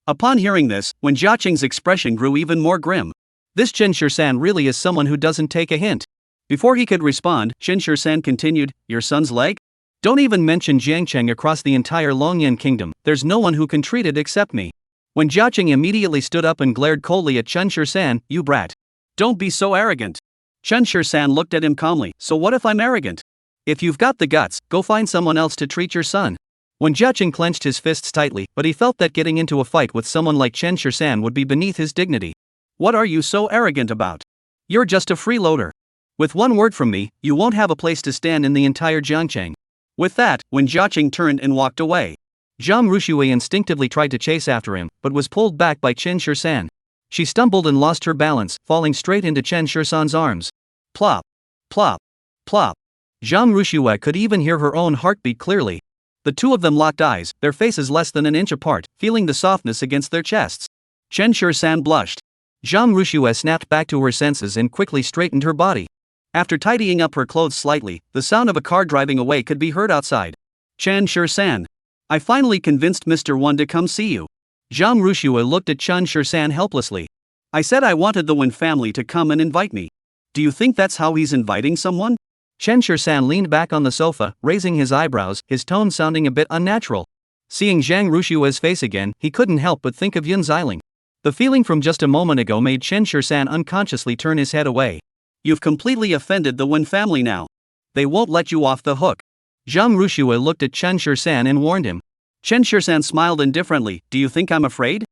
Upon hearing this, Wen Jiacheng's expression grew even more grim. This Chen Shirsan really is someone who doesn't take a hint. Before he could respond, Chen Shirsan continued, your son's leg? Don't even mention Jiangcheng across the entire Longyan kingdom, there's no one who can treat it except me. Wen Jiacheng immediately stood up and glared coldly at Chen Shirsan, you brat. Don't be so arrogant. Chen Shirsan looked at him calmly, so what if I'm arrogant? If you've got the guts, go find someone else to treat your son. Wen Jiacheng clenched his fists tightly, but he felt that getting into a fight with someone like Chen Shirsan would be beneath his dignity. What are you so arrogant about? You're just a freeloader. With one word from me, you won't have a place to stand in the entire Jiangcheng. With that, Wen Jiacheng turned and walked away. Zhang Ruxue instinctively tried to chase after him, but was pulled back by Chen Shirsan. She stumbled and lost her balance, falling straight into Chen Shirsan's arms. Plop. Plop. Plop. Zhang Ruxue could even hear her own heartbeat clearly. The two of them locked eyes, their faces less than an inch apart, feeling the softness against their chests. Chen Shirsan blushed. Zhang Ruxue snapped back to her senses and quickly straightened her body. After tidying up her clothes slightly, the sound of a car driving away could be heard outside. Chen Shirsan. I finally convinced Mr. Wen to come see you. Zhang Ruxue looked at Chen Shirsan helplessly. I said I wanted the Wen family to come and invite me. Do you think that's how he's inviting someone? Chen Shirsan leaned back on the sofa, raising his eyebrows, his tone sounding a bit unnatural. Seeing Zhang Ruxue's face again, he couldn't help but think of Yun Xiling. The feeling from just a moment ago made Chen Shirsan unconsciously turn his head away. You've completely offended the Wen family now. They won't let you off the hook. Zhang Ruxue looked at Chen Shirsan and warned him. Chen Shirsan smiled indifferently. Do you think I'm afraid?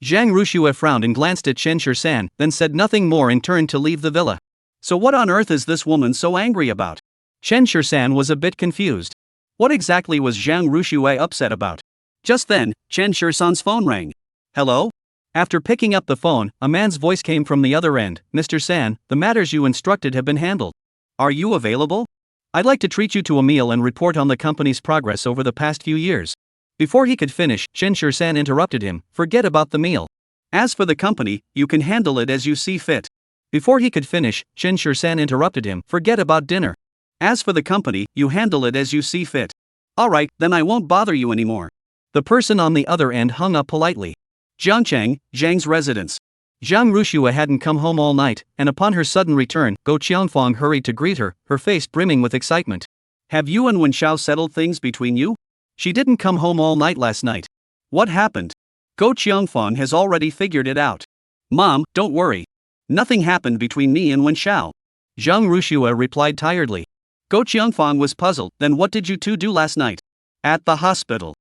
Zhang Ruxue frowned and glanced at Chen Shirsan, then said nothing more and turned to leave the villa. So what on earth is this woman so angry about? Chen Shirsan was a bit confused. What exactly was Zhang Ruxue upset about? Just then, Chen Shirsan's phone rang. Hello? After picking up the phone, a man's voice came from the other end. Mr. San, the matters you instructed have been handled. Are you available? I'd like to treat you to a meal and report on the company's progress over the past few years. Before he could finish, Chen Shirsan interrupted him. Forget about the meal. As for the company, you can handle it as you see fit. Before he could finish, Chen Shirsan interrupted him. Forget about dinner. As for the company, you handle it as you see fit. Alright, then I won't bother you anymore. The person on the other end hung up politely. Jiangcheng, Zhang's residence. Zhang Rushua hadn't come home all night, and upon her sudden return, Go Qiangfang hurried to greet her face brimming with excitement. Have you and Wen Xiao settled things between you? She didn't come home all night last night. What happened? Go Qiangfang has already figured it out. Mom, don't worry. Nothing happened between me and Wen Xiao. Zhang Rushua replied tiredly. Go Qiangfang was puzzled. Then what did you two do last night? At the hospital.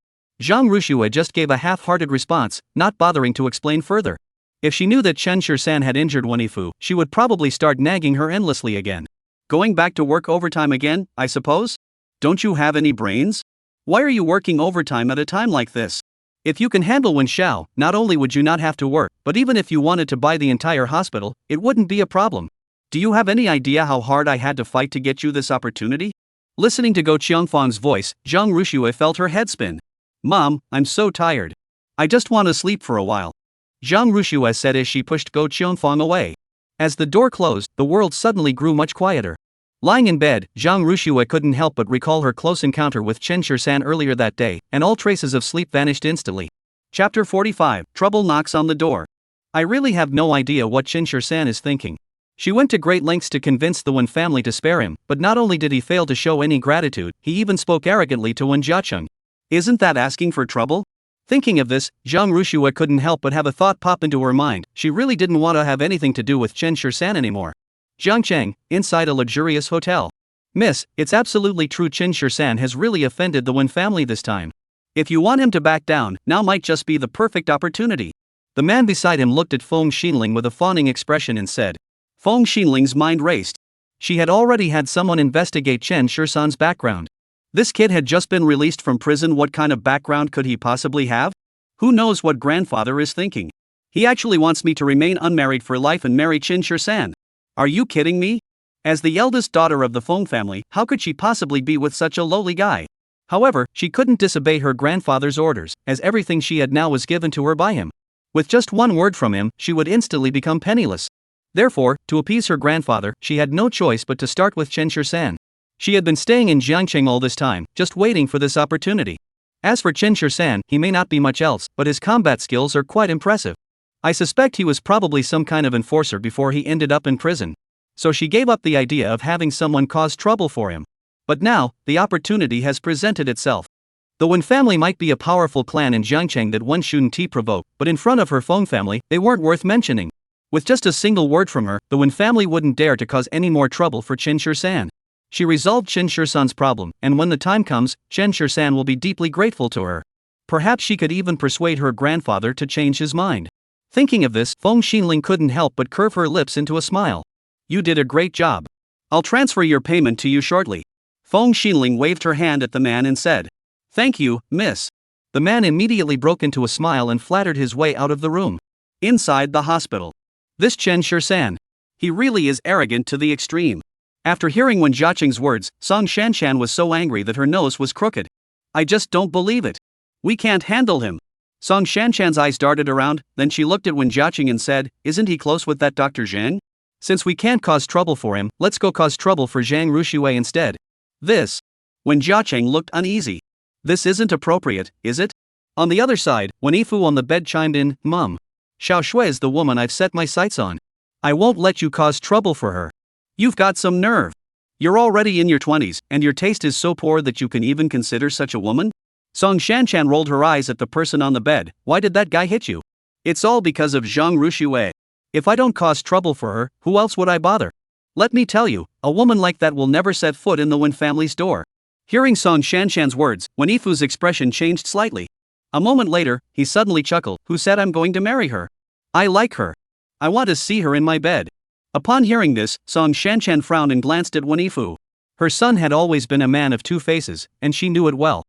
Zhang Rushua just gave a half-hearted response, not bothering to explain further. If she knew that Chen Shisan had injured Wenifu, she would probably start nagging her endlessly again. Going back to work overtime again, I suppose? Don't you have any brains? Why are you working overtime at a time like this? If you can handle Wen Xiao, not only would you not have to work, but even if you wanted to buy the entire hospital, it wouldn't be a problem. Do you have any idea how hard I had to fight to get you this opportunity? Listening to Go Qiangfang's voice, Zhang Rushua felt her head spin. Mom, I'm so tired. I just want to sleep for a while. Zhang Rushua said as she pushed Go Qiangfang away. As the door closed, the world suddenly grew much quieter. Lying in bed, Zhang Rushua couldn't help but recall her close encounter with Chen Shisan earlier that day, and all traces of sleep vanished instantly. Chapter 45, Trouble Knocks on the Door. I really have no idea what Chen Shisan is thinking. She went to great lengths to convince the Wen family to spare him, but not only did he fail to show any gratitude, he even spoke arrogantly to Wen Jiacheng. Isn't that asking for trouble? Thinking of this, Zhang Rushua couldn't help but have a thought pop into her mind. She really didn't want to have anything to do with Chen Shisan anymore. Jiangcheng, inside a luxurious hotel. Miss, it's absolutely true Chen Shisan has really offended the Wen family this time. If you want him to back down, now might just be the perfect opportunity. The man beside him looked at Feng Xinling with a fawning expression and said. Feng Xinling's mind raced. She had already had someone investigate Chen Shisan's background. This kid had just been released from prison. What kind of background could he possibly have? Who knows what grandfather is thinking? He actually wants me to remain unmarried for life and marry Chen Shisan. Are you kidding me? As the eldest daughter of the Feng family, how could she possibly be with such a lowly guy? However, she couldn't disobey her grandfather's orders, as everything she had now was given to her by him. With just one word from him, she would instantly become penniless. Therefore, to appease her grandfather, she had no choice but to start with Chen Shisan. She had been staying in Jiangcheng all this time, just waiting for this opportunity. As for Chen Shisan, he may not be much else, but his combat skills are quite impressive. I suspect he was probably some kind of enforcer before he ended up in prison. So she gave up the idea of having someone cause trouble for him. But now, the opportunity has presented itself. The Wen family might be a powerful clan in Jiangcheng that one shouldn't provoke, but in front of her Feng family, they weren't worth mentioning. With just a single word from her, the Wen family wouldn't dare to cause any more trouble for Chen Shisan. She resolved Chen Shisan's problem, and when the time comes, Chen Shisan will be deeply grateful to her. Perhaps she could even persuade her grandfather to change his mind. Thinking of this, Feng Xinling couldn't help but curve her lips into a smile. You did a great job. I'll transfer your payment to you shortly. Feng Xinling waved her hand at the man and said. Thank you, miss. The man immediately broke into a smile and flattered his way out of the room. Inside the hospital. This Chen Shisan. He really is arrogant to the extreme. After hearing Wen Jiacheng's words, Song Shanshan was so angry that her nose was crooked. I just don't believe it. We can't handle him. Song Shanshan's eyes darted around, then she looked at Wen Jiacheng and said, Isn't he close with that Dr. Zhang? Since we can't cause trouble for him, let's go cause trouble for Zhang Rushue instead. This. Wen Jiacheng looked uneasy. This isn't appropriate, is it? On the other side, Wen Yifu on the bed chimed in, Mum. Xiao Shui is the woman I've set my sights on. I won't let you cause trouble for her. You've got some nerve. You're already in your 20s, and your taste is so poor that you can even consider such a woman? Song Shanshan rolled her eyes at the person on the bed. Why did that guy hit you? It's all because of Zhang Rushue. If I don't cause trouble for her, who else would I bother? Let me tell you, a woman like that will never set foot in the Wen family's door. Hearing Song Shanshan's words, Wen Yifu's expression changed slightly. A moment later, he suddenly chuckled. Who said I'm going to marry her? I like her. I want to see her in my bed. Upon hearing this, Song Shanshan frowned and glanced at Wen Yifu. Her son had always been a man of two faces, and she knew it well.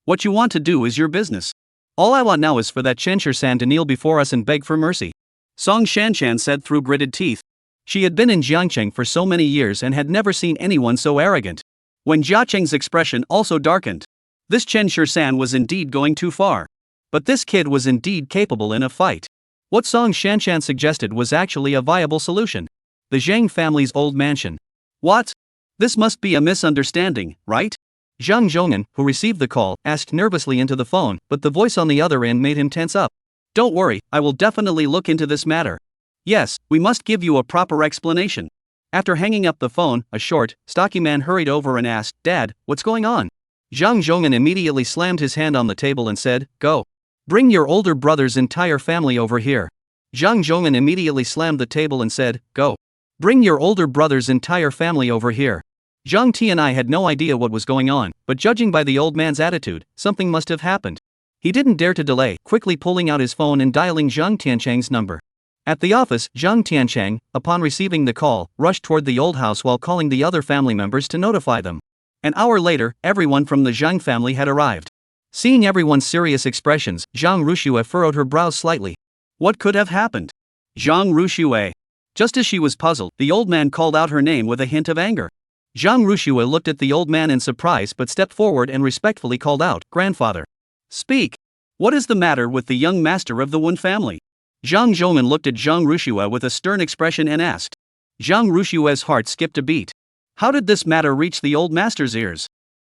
What you want to do is your business. All I want now is for that Chen Shisan to kneel before us and beg for mercy. Song Shanshan said through gritted teeth. She had been in Jiangcheng for so many years and had never seen anyone so arrogant. Wen Jiacheng's expression also darkened. This Chen Shisan was indeed going too far. But this kid was indeed capable in a fight. What Song Shanshan suggested was actually a viable solution. The Zhang family's old mansion. What? This must be a misunderstanding, right? Zhang Zhonghan, who received the call, asked nervously into the phone, but the voice on the other end made him tense up. Don't worry, I will definitely look into this matter. Yes, we must give you a proper explanation. After hanging up the phone, a short, stocky man hurried over and asked, Dad, what's going on? Zhang Zhonghan immediately slammed his hand on the table and said, Go. Bring your older brother's entire family over here. Zhang Zhonghan immediately slammed the table and said, Go. Bring your older brother's entire family over here. Zhang Tianai had no idea what was going on, but judging by the old man's attitude, something must have happened. He didn't dare to delay, quickly pulling out his phone and dialing Zhang Tianchang's number. At the office, Zhang Tianchang, upon receiving the call, rushed toward the old house while calling the other family members to notify them. An hour later, everyone from the Zhang family had arrived. Seeing everyone's serious expressions, Zhang Ruxue furrowed her brows slightly. What could have happened? Zhang Ruxue. Just as she was puzzled, the old man called out her name with a hint of anger. Zhang Ruxue looked at the old man in surprise but stepped forward and respectfully called out, Grandfather. Speak. What is the matter with the young master of the Wen family? Zhang Zhonghan looked at Zhang Ruxue with a stern expression and asked. Zhang Ruxue's heart skipped a beat. How did this matter reach the old master's ears?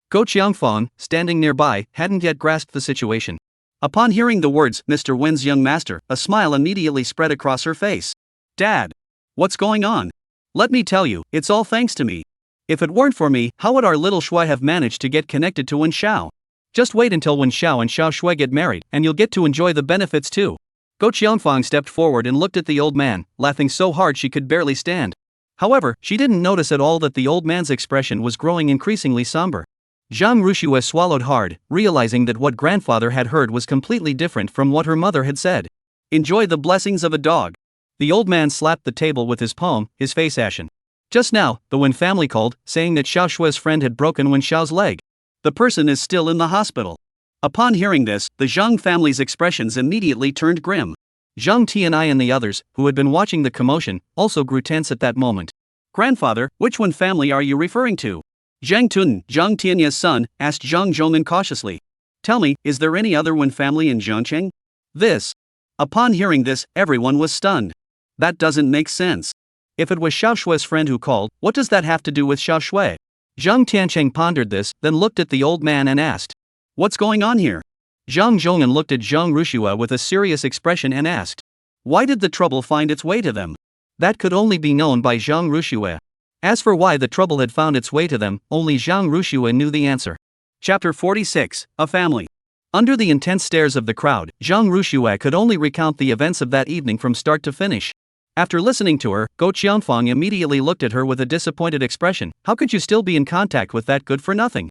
Go Qiangfang, standing nearby, hadn't yet grasped the situation. Upon hearing the words, Mr. Wen's young master, a smile immediately spread across her face. Dad. What's going on? Let me tell you, it's all thanks to me. If it weren't for me, how would our little Shui have managed to get connected to Wen Xiao? Just wait until Wen Xiao and Xiao Shui get married, and you'll get to enjoy the benefits too. Go Qiangfang stepped forward and looked at the old man, laughing so hard she could barely stand. However, she didn't notice at all that the old man's expression was growing increasingly somber. Zhang Ruxue swallowed hard, realizing that what grandfather had heard was completely different from what her mother had said. Enjoy the blessings of a dog. The old man slapped the table with his palm, his face ashen. Just now, the Wen family called, saying that Xiao Shui's friend had broken Wen Xiao's leg. The person is still in the hospital. Upon hearing this, the Zhang family's expressions immediately turned grim. Zhang Tianai and the others, who had been watching the commotion, also grew tense at that moment. Grandfather, which Wen family are you referring to? Zhang Tun, Zhang Tianya's son, asked Zhang Zhonghan cautiously. Tell me, is there any other Wen family in Zhongcheng? This. Upon hearing this, everyone was stunned. That doesn't make sense. If it was Xiao Shui's friend who called, what does that have to do with Xiao Shui? Zhang Tiancheng pondered this, then looked at the old man and asked. What's going on here? Zhang Zhonghan looked at Zhang Ruxue with a serious expression and asked. Why did the trouble find its way to them? That could only be known by Zhang Ruxue. As for why the trouble had found its way to them, only Zhang Ruxue knew the answer. Chapter 46, A Family. Under the intense stares of the crowd, Zhang Ruxue could only recount the events of that evening from start to finish. After listening to her, Go Qianfang immediately looked at her with a disappointed expression. How could you still be in contact with that good-for-nothing?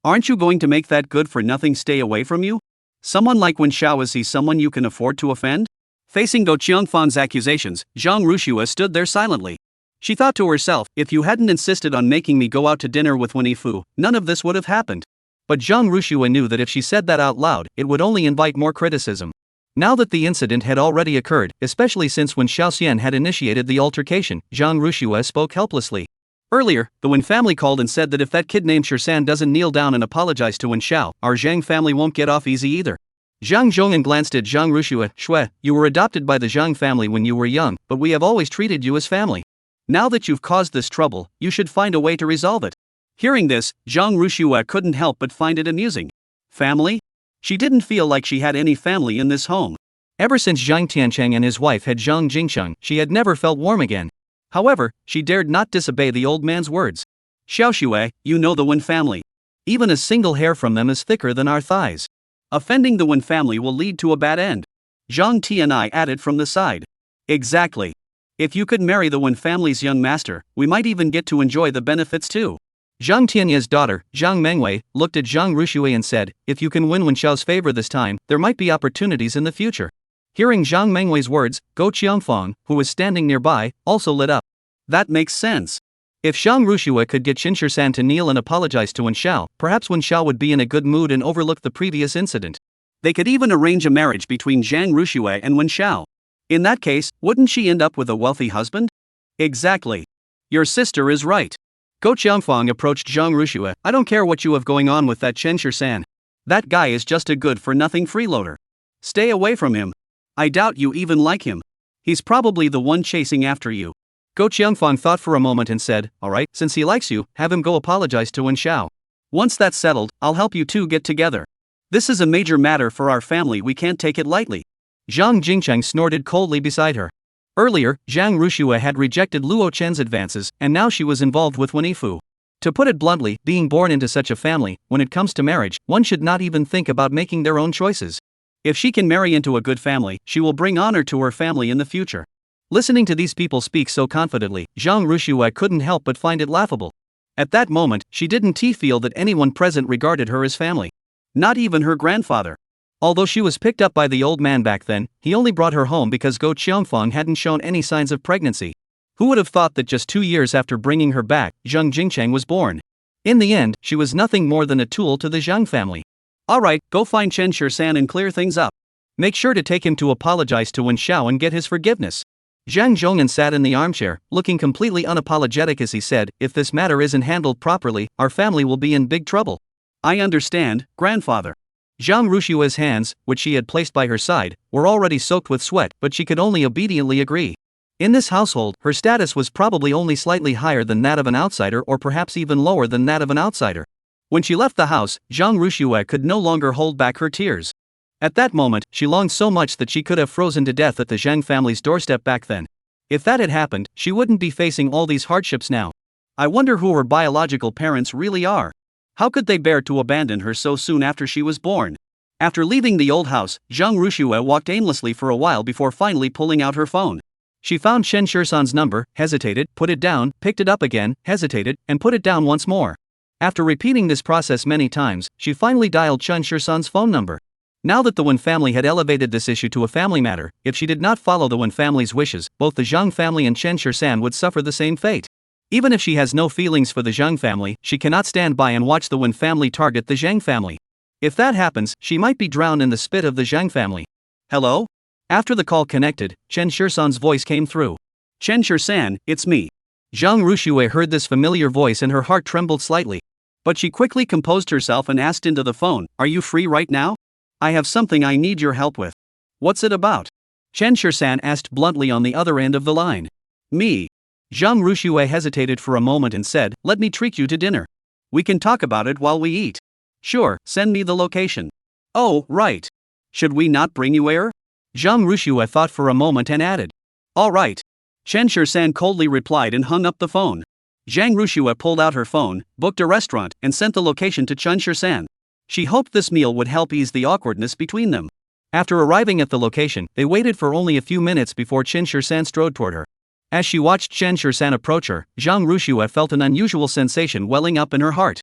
Aren't you going to make that good-for-nothing stay away from you? Someone like Wen Xiao, is he someone you can afford to offend? Facing Go Qianfang's accusations, Zhang Ruxue stood there silently. She thought to herself, if you hadn't insisted on making me go out to dinner with Wen Yifu, none of this would have happened. But Zhang Ruxue knew that if she said that out loud, it would only invite more criticism. Now that the incident had already occurred, especially since when Xiaoxian had initiated the altercation, Zhang Ruxue spoke helplessly. Earlier, the Wen family called and said that if that kid named Shirsan doesn't kneel down and apologize to Wen Xiao, our Zhang family won't get off easy either. Zhang Zhonghan glanced at Zhang Ruxue. Shui, you were adopted by the Zhang family when you were young, but we have always treated you as family. Now that you've caused this trouble, you should find a way to resolve it. Hearing this, Zhang Ruxue couldn't help but find it amusing. Family? She didn't feel like she had any family in this home. Ever since Zhang Tiancheng and his wife had Zhang Jingsheng, she had never felt warm again. However, she dared not disobey the old man's words. Xiao Shui, you know the Wen family. Even a single hair from them is thicker than our thighs. Offending the Wen family will lead to a bad end. Zhang Tianai added from the side. Exactly. If you could marry the Wen family's young master, we might even get to enjoy the benefits too. Zhang Tianya's daughter, Zhang Mengwei, looked at Zhang Ruxue and said, if you can win Wen Xiao's favor this time, there might be opportunities in the future. Hearing Zhang Mengwei's words, Go Qianfang, who was standing nearby, also lit up. That makes sense. If Zhang Ruxue could get Qin Shirsan to kneel and apologize to Wen Xiao, perhaps Wen Xiao would be in a good mood and overlook the previous incident. They could even arrange a marriage between Zhang Ruxue and Wen Xiao. In that case, wouldn't she end up with a wealthy husband? Exactly. Your sister is right. Go Qianfang approached Zhang Ruxue. I don't care what you have going on with that Chen Shirsan. That guy is just a good-for-nothing freeloader. Stay away from him. I doubt you even like him. He's probably the one chasing after you. Go Qianfang thought for a moment and said, alright, since he likes you, have him go apologize to Wen Xiao. Once that's settled, I'll help you two get together. This is a major matter for our family, we can't take it lightly. Zhang Jingcheng snorted coldly beside her. Earlier, Zhang Rushue had rejected Luo Chen's advances, and now she was involved with Wenifu. To put it bluntly, being born into such a family, when it comes to marriage, one should not even think about making their own choices. If she can marry into a good family, she will bring honor to her family in the future. Listening to these people speak so confidently, Zhang Rushue couldn't help but find it laughable. At that moment, she didn't feel that anyone present regarded her as family. Not even her grandfather. Although she was picked up by the old man back then, he only brought her home because Go Qiangfeng hadn't shown any signs of pregnancy. Who would have thought that just 2 years after bringing her back, Zheng Jingcheng was born? In the end, she was nothing more than a tool to the Zhang family. Alright, go find Chen Shisan and clear things up. Make sure to take him to apologize to Wen Xiao and get his forgiveness. Zhang Zhongnan sat in the armchair, looking completely unapologetic as he said, if this matter isn't handled properly, our family will be in big trouble. I understand, grandfather. Zhang Rushue's hands, which she had placed by her side, were already soaked with sweat, but she could only obediently agree. In this household, her status was probably only slightly higher than that of an outsider or perhaps even lower than that of an outsider. When she left the house, Zhang Rushue could no longer hold back her tears. At that moment, she longed so much that she could have frozen to death at the Zhang family's doorstep back then. If that had happened, she wouldn't be facing all these hardships now. I wonder who her biological parents really are. How could they bear to abandon her so soon after she was born? After leaving the old house, Zhang Rushue walked aimlessly for a while before finally pulling out her phone. She found Chen Shisan's number, hesitated, put it down, picked it up again, hesitated, and put it down once more. After repeating this process many times, she finally dialed Chen Shisan's phone number. Now that the Wen family had elevated this issue to a family matter, if she did not follow the Wen family's wishes, both the Zhang family and Chen Shisan would suffer the same fate. Even if she has no feelings for the Zhang family, she cannot stand by and watch the Wen family target the Zhang family. If that happens, she might be drowned in the spit of the Zhang family. Hello? After the call connected, Chen Shisan's voice came through. Chen Shisan, it's me. Zhang Rushue heard this familiar voice and her heart trembled slightly. But she quickly composed herself and asked into the phone, are you free right now? I have something I need your help with. What's it about? Chen Shisan asked bluntly on the other end of the line. Me. Zhang Rushue hesitated for a moment and said, let me treat you to dinner. We can talk about it while we eat. Sure, send me the location. Oh, right. Should we not bring you air? Zhang Rushue thought for a moment and added. All right. Chen Shisan coldly replied and hung up the phone. Zhang Rushue pulled out her phone, booked a restaurant, and sent the location to Chen Shisan. She hoped this meal would help ease the awkwardness between them. After arriving at the location, they waited for only a few minutes before Chen Shisan strode toward her. As she watched Chen Shisan approach her, Zhang Rushue felt an unusual sensation welling up in her heart.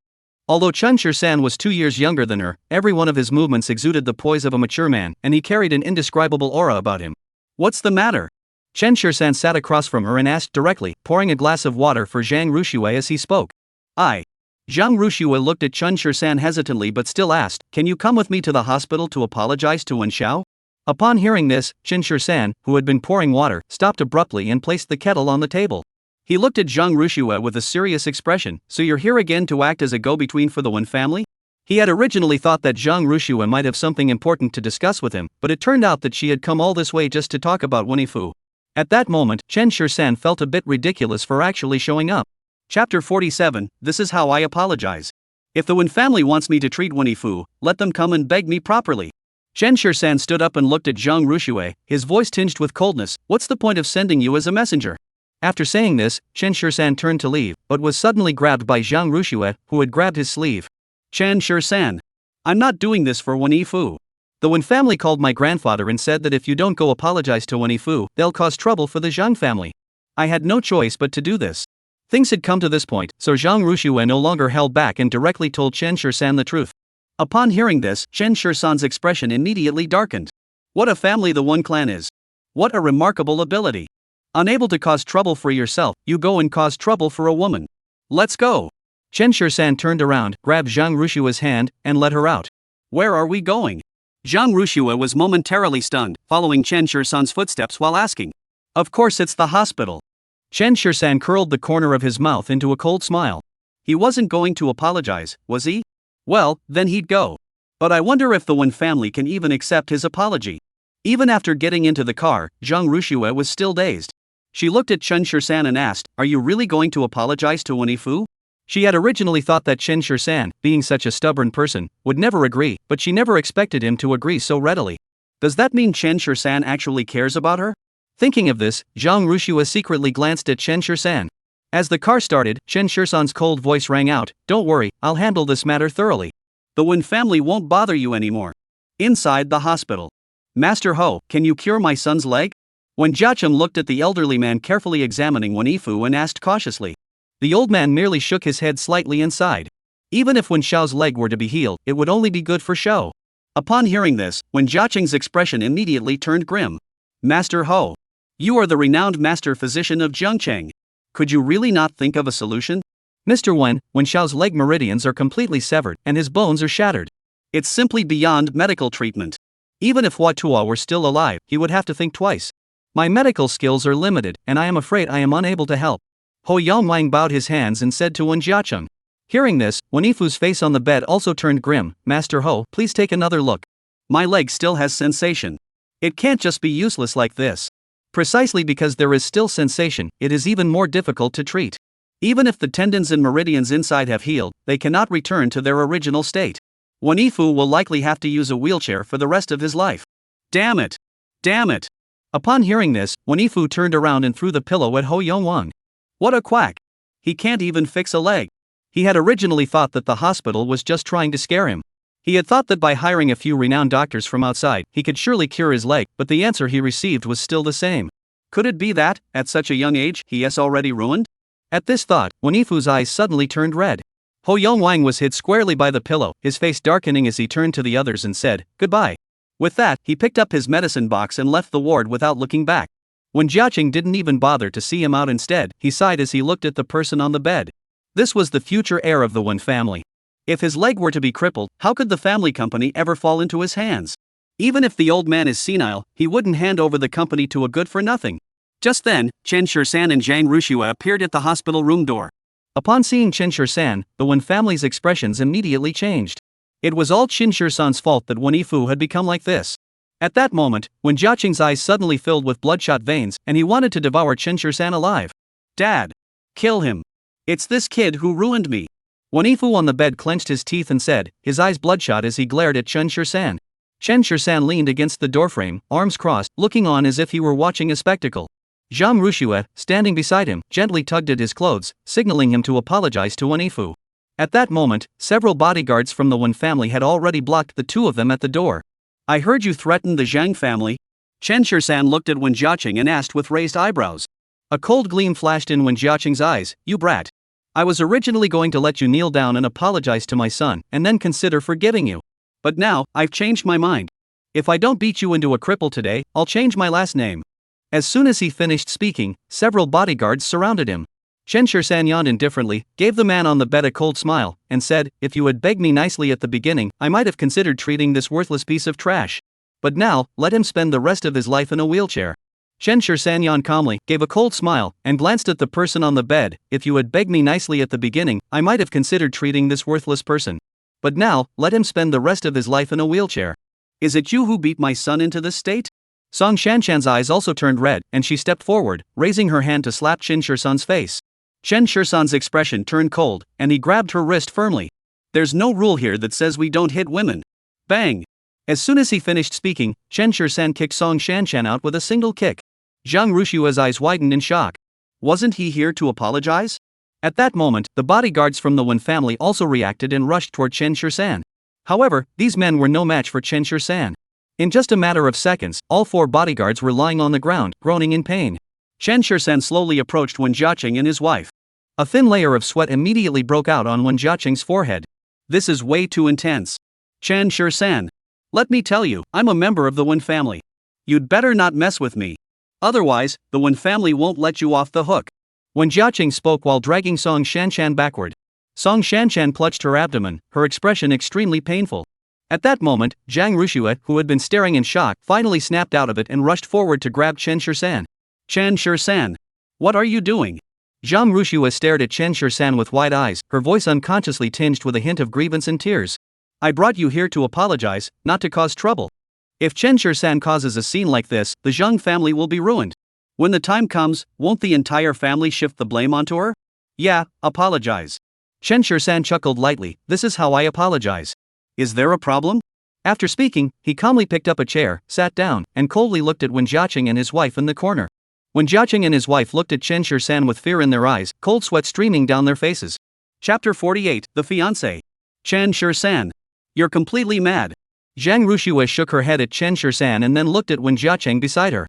Although Chen Shisan was 2 years younger than her, every one of his movements exuded the poise of a mature man, and he carried an indescribable aura about him. What's the matter? Chen Shisan sat across from her and asked directly, pouring a glass of water for Zhang Rushue as he spoke. Zhang Rushue looked at Chen Shisan hesitantly but still asked, can you come with me to the hospital to apologize to Wen Xiao? Upon hearing this, Chen Shisan, who had been pouring water, stopped abruptly and placed the kettle on the table. He looked at Zhang Rushue with a serious expression, so you're here again to act as a go-between for the Wen family? He had originally thought that Zhang Rushue might have something important to discuss with him, but it turned out that she had come all this way just to talk about Wenifu. At that moment, Chen Shisan felt a bit ridiculous for actually showing up. Chapter 47, This is how I apologize. If the Wen family wants me to treat Wenifu, let them come and beg me properly. Chen Shisan stood up and looked at Zhang Rushue, his voice tinged with coldness, what's the point of sending you as a messenger? After saying this, Chen Shisan turned to leave, but was suddenly grabbed by Zhang Rushue, who had grabbed his sleeve. Chen Shisan. I'm not doing this for Wenifu. The Wen family called my grandfather and said that if you don't go apologize to Wenifu, they'll cause trouble for the Zhang family. I had no choice but to do this. Things had come to this point, so Zhang Rushue no longer held back and directly told Chen Shisan the truth. Upon hearing this, Chen Shisan's expression immediately darkened. What a family the Wen clan is. What a remarkable ability. Unable to cause trouble for yourself, you go and cause trouble for a woman. Let's go. Chen Shisan turned around, grabbed Zhang Rushue's hand, and led her out. Where are we going? Zhang Rushue was momentarily stunned, following Chen Shisan's footsteps while asking. Of course it's the hospital. Chen Shisan curled the corner of his mouth into a cold smile. He wasn't going to apologize, was he? Well, then he'd go. But I wonder if the Wen family can even accept his apology. Even after getting into the car, Zhang Rushue was still dazed. She looked at Chen Shisan and asked, are you really going to apologize to Wenifu? She had originally thought that Chen Shisan, being such a stubborn person, would never agree, but she never expected him to agree so readily. Does that mean Chen Shisan actually cares about her? Thinking of this, Zhang Rushua secretly glanced at Chen Shursan. As the car started, Chen Shursan's cold voice rang out, "Don't worry, I'll handle this matter thoroughly. The Wen family won't bother you anymore." Inside the hospital. "Master Ho, can you cure my son's leg?" Wen Jiacheng looked at the elderly man carefully examining Wen Yifu and asked cautiously. The old man merely shook his head slightly and sighed. Even if Wen Xiao's leg were to be healed, it would only be good for show. Upon hearing this, Wen Jiacheng's expression immediately turned grim. "Master Ho, you are the renowned master physician of Jiangcheng. Could you really not think of a solution?" "Mr. Wen Xiao's leg meridians are completely severed and his bones are shattered. It's simply beyond medical treatment. Even if Hua Tuo were still alive, he would have to think twice. My medical skills are limited, and I am afraid I am unable to help." Ho Yongwang bowed his hands and said to Wen Jiacheng. Hearing this, Wen Yifu's face on the bed also turned grim. "Master Ho, please take another look. My leg still has sensation. It can't just be useless like this. Precisely because there is still sensation, it is even more difficult to treat. Even if the tendons and meridians inside have healed, they cannot return to their original state. Wen Yifu will likely have to use a wheelchair for the rest of his life." "Damn it! Damn it!" Upon hearing this, Wen Yifu turned around and threw the pillow at Ho Yongwang. What a quack! He can't even fix a leg. He had originally thought that the hospital was just trying to scare him. He had thought that by hiring a few renowned doctors from outside, he could surely cure his leg, but the answer he received was still the same. Could it be that, at such a young age, he is already ruined? At this thought, Wen Yifu's eyes suddenly turned red. Ho Yongwang was hit squarely by the pillow, his face darkening as he turned to the others and said, "Goodbye." With that, he picked up his medicine box and left the ward without looking back. Wen Jiacheng didn't even bother to see him out. Instead, he sighed as he looked at the person on the bed. This was the future heir of the Wen family. If his leg were to be crippled, how could the family company ever fall into his hands? Even if the old man is senile, he wouldn't hand over the company to a good-for-nothing. Just then, Chen Shursan and Zhang Rushua appeared at the hospital room door. Upon seeing Chen Shursan, the Wen family's expressions immediately changed. It was all Chen Shursan's fault that Wen Yifu had become like this. At that moment, Wen Jiacheng's eyes suddenly filled with bloodshot veins, and he wanted to devour Chen Shursan alive. "Dad! Kill him! It's this kid who ruined me!" Wen Yifu on the bed clenched his teeth and said, his eyes bloodshot as he glared at Chen Shursan. Chen Shursan leaned against the doorframe, arms crossed, looking on as if he were watching a spectacle. Zhang Rushua, standing beside him, gently tugged at his clothes, signaling him to apologize to Wen Yifu. At that moment, several bodyguards from the Wen family had already blocked the two of them at the door. "I heard you threatened the Zhang family." Chen Shursan looked at Wen Jiacheng and asked with raised eyebrows. A cold gleam flashed in Wen Jiacheng's eyes. "You brat. I was originally going to let you kneel down and apologize to my son, and then consider forgiving you. But now, I've changed my mind. If I don't beat you into a cripple today, I'll change my last name." As soon as he finished speaking, several bodyguards surrounded him. Chen Shursan yawned indifferently, gave the man on the bed a cold smile, and said, "If you had begged me nicely at the beginning, I might have considered treating this worthless piece of trash. But now, let him spend the rest of his life in a wheelchair." Chen Shursan yawned calmly, gave a cold smile, and glanced at the person on the bed. "If you had begged me nicely at the beginning, I might have considered treating this worthless person. But now, let him spend the rest of his life in a wheelchair. Is it you who beat my son into this state?" Song Shanshan's eyes also turned red, and she stepped forward, raising her hand to slap Chen Shursan's face. Chen Shursan's expression turned cold, and he grabbed her wrist firmly. "There's no rule here that says we don't hit women." Bang! As soon as he finished speaking, Chen Shursan kicked Song Shanshan out with a single kick. Zhang Rushua's eyes widened in shock. Wasn't he here to apologize? At that moment, the bodyguards from the Wen family also reacted and rushed toward Chen Shursan. However, these men were no match for Chen Shursan. In just a matter of seconds, all four bodyguards were lying on the ground, groaning in pain. Chen Shursan slowly approached Wen Jiacheng and his wife. A thin layer of sweat immediately broke out on Wen Jiacheng's forehead. "This is way too intense. Chen Shursan. Let me tell you, I'm a member of the Wen family. You'd better not mess with me. Otherwise, the Wen family won't let you off the hook." Wen Jiacheng spoke while dragging Song Shanshan backward. Song Shanshan clutched her abdomen, her expression extremely painful. At that moment, Zhang Rushua, who had been staring in shock, finally snapped out of it and rushed forward to grab Chen Shursan. "Chen Shursan! What are you doing?" Zhang Rushua stared at Chen Shursan with wide eyes, her voice unconsciously tinged with a hint of grievance and tears. "I brought you here to apologize, not to cause trouble. If Chen Shursan causes a scene like this, the Zhang family will be ruined. When the time comes, won't the entire family shift the blame onto her? Yeah, apologize." Chen Shursan chuckled lightly. "This is how I apologize. Is there a problem?" After speaking, he calmly picked up a chair, sat down, and coldly looked at Wen Jiaqing and his wife in the corner. Wen Jiaqing and his wife looked at Chen Shirsan with fear in their eyes, cold sweat streaming down their faces. Chapter 48, The Fiancé. Chen Shirsan. You're completely mad. Zhang Ruxue shook her head at Chen Shirsan and then looked at Wen Jiaqing beside her.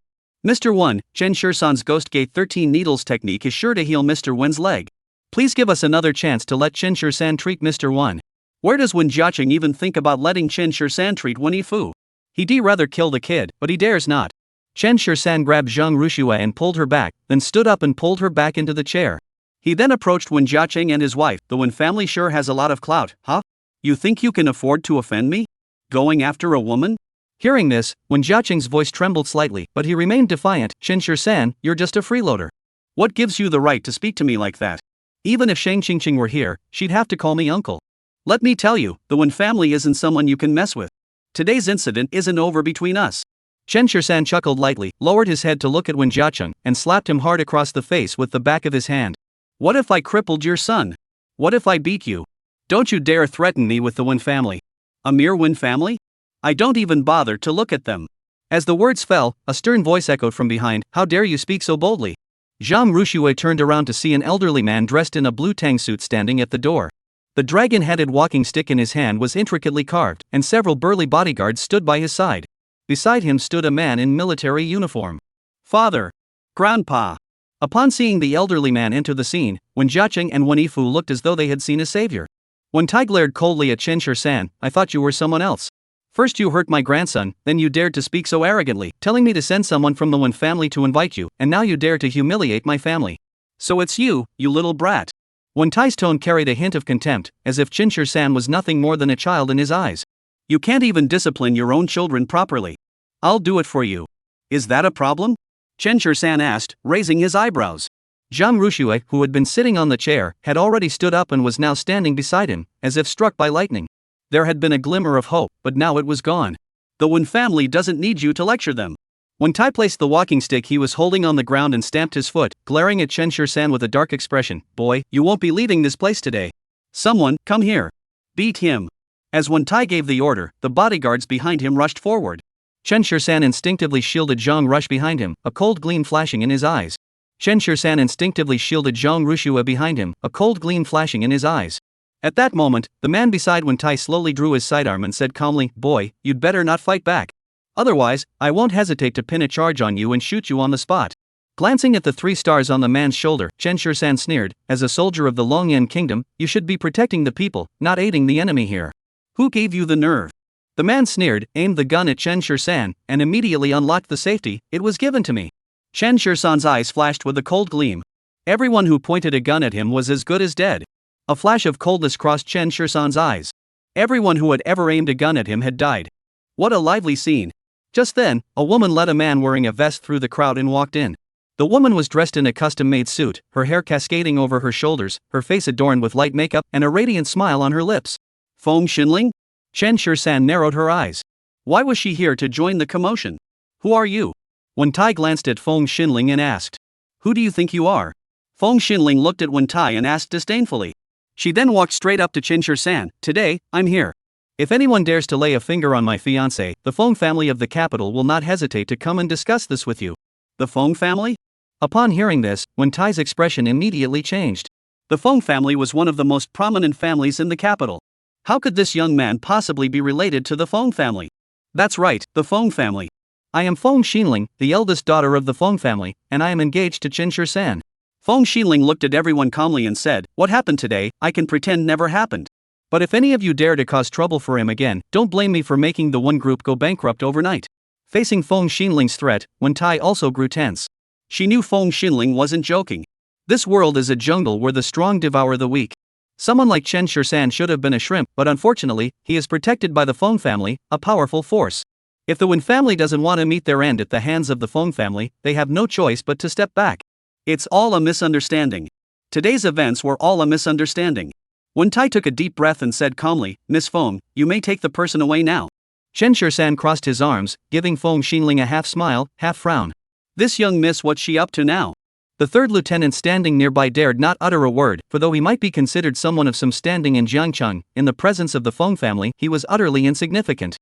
Mr. Wen, Chen Shirsan's Ghost Gate 13 Needles technique is sure to heal Mr. Wen's leg. Please give us another chance to let Chen Shirsan treat Mr. Wen. Where does Wen Jiaqing even think about letting Chen Shirsan treat Wen Yifu? He'd rather kill the kid, but he dares not. Chen Shirsan grabbed Zhang Ruxue and pulled her back, then stood up and pulled her back into the chair. He then approached Wen Jiaqing and his wife. The Wen family sure has a lot of clout, huh? You think you can afford to offend me? Going after a woman? Hearing this, Wen Jiaqing's voice trembled slightly, but he remained defiant. Chen Shirsan, you're just a freeloader. What gives you the right to speak to me like that? Even if Shang Qingqing were here, she'd have to call me uncle. Let me tell you, the Wen family isn't someone you can mess with. Today's incident isn't over between us. Chen Shirsan chuckled lightly, lowered his head to look at Wen Jiaqing, and slapped him hard across the face with the back of his hand. What if I crippled your son? What if I beat you? Don't you dare threaten me with the Wen family. A mere Wen family? I don't even bother to look at them. As the words fell, a stern voice echoed from behind. How dare you speak so boldly? Zhang Ruxue turned around to see an elderly man dressed in a blue tang suit standing at the door. The dragon-headed walking stick in his hand was intricately carved, and several burly bodyguards stood by his side. Beside him stood a man in military uniform. Father! Grandpa! Upon seeing the elderly man enter the scene, Wen Jiaqing and Wen Yifu looked as though they had seen a savior. Wen Tai glared coldly at Chen Shirsan. I thought you were someone else. First you hurt my grandson, then you dared to speak so arrogantly, telling me to send someone from the Wen family to invite you, and now you dare to humiliate my family. So it's you little brat. Wen Tai's tone carried a hint of contempt, as if Chen Shirsan was nothing more than a child in his eyes. You can't even discipline your own children properly. I'll do it for you. Is that a problem? Chen Shirsan asked, raising his eyebrows. Zhang Ruxue, who had been sitting on the chair, had already stood up and was now standing beside him, as if struck by lightning. There had been a glimmer of hope, but now it was gone. The Wen family doesn't need you to lecture them. Wen Tai placed the walking stick he was holding on the ground and stamped his foot, glaring at Chen Shirsan with a dark expression. Boy, you won't be leaving this place today. Someone, come here. Beat him. As Wen Tai gave the order, the bodyguards behind him rushed forward. Chen Shirsan instinctively shielded Zhang Rush behind him, a cold gleam flashing in his eyes. Chen Shirsan instinctively shielded Zhang Ruxue behind him, a cold gleam flashing in his eyes. At that moment, the man beside Wen Tai slowly drew his sidearm and said calmly, Boy, you'd better not fight back. Otherwise, I won't hesitate to pin a charge on you and shoot you on the spot. Glancing at the 3 stars on the man's shoulder, Chen Shirsan sneered, as a soldier of the Longyan Kingdom, you should be protecting the people, not aiding the enemy here. Who gave you the nerve? The man sneered, aimed the gun at Chen Shirsan, and immediately unlocked the safety. It was given to me. Chen Shirsan's eyes flashed with a cold gleam. Everyone who pointed a gun at him was as good as dead. A flash of coldness crossed Chen Shirsan's eyes. Everyone who had ever aimed a gun at him had died. What a lively scene. Just then, a woman led a man wearing a vest through the crowd and walked in. The woman was dressed in a custom-made suit, her hair cascading over her shoulders, her face adorned with light makeup, and a radiant smile on her lips. Feng Xinling? Chen Shirsan narrowed her eyes. Why was she here to join the commotion? Who are you? Wen Tai glanced at Feng Xinling and asked. Who do you think you are? Feng Xinling looked at Wen Tai and asked disdainfully. She then walked straight up to Chen Shirsan. Today, I'm here. If anyone dares to lay a finger on my fiancé, the Feng family of the capital will not hesitate to come and discuss this with you. The Feng family? Upon hearing this, Wen Tai's expression immediately changed. The Feng family was one of the most prominent families in the capital. How could this young man possibly be related to the Feng family? That's right, the Feng family. I am Feng Xinling, the eldest daughter of the Feng family, and I am engaged to Chen Shirsan. Feng Xinling looked at everyone calmly and said, What happened today, I can pretend never happened. But if any of you dare to cause trouble for him again, don't blame me for making the one group go bankrupt overnight. Facing Feng Xinling's threat, Wen Tai also grew tense. She knew Feng Xinling wasn't joking. This world is a jungle where the strong devour the weak. Someone like Chen Shirsan should have been a shrimp, but unfortunately, he is protected by the Feng family, a powerful force. If the Wen family doesn't want to meet their end at the hands of the Feng family, they have no choice but to step back. It's all a misunderstanding. Today's events were all a misunderstanding. Wen Tai took a deep breath and said calmly, Miss Feng, you may take the person away now. Chen Shirsan crossed his arms, giving Feng Xinling a half smile, half frown. This young miss, what's she up to now? The third lieutenant standing nearby dared not utter a word, for though he might be considered someone of some standing in Jiangcheng, in the presence of the Feng family, he was utterly insignificant.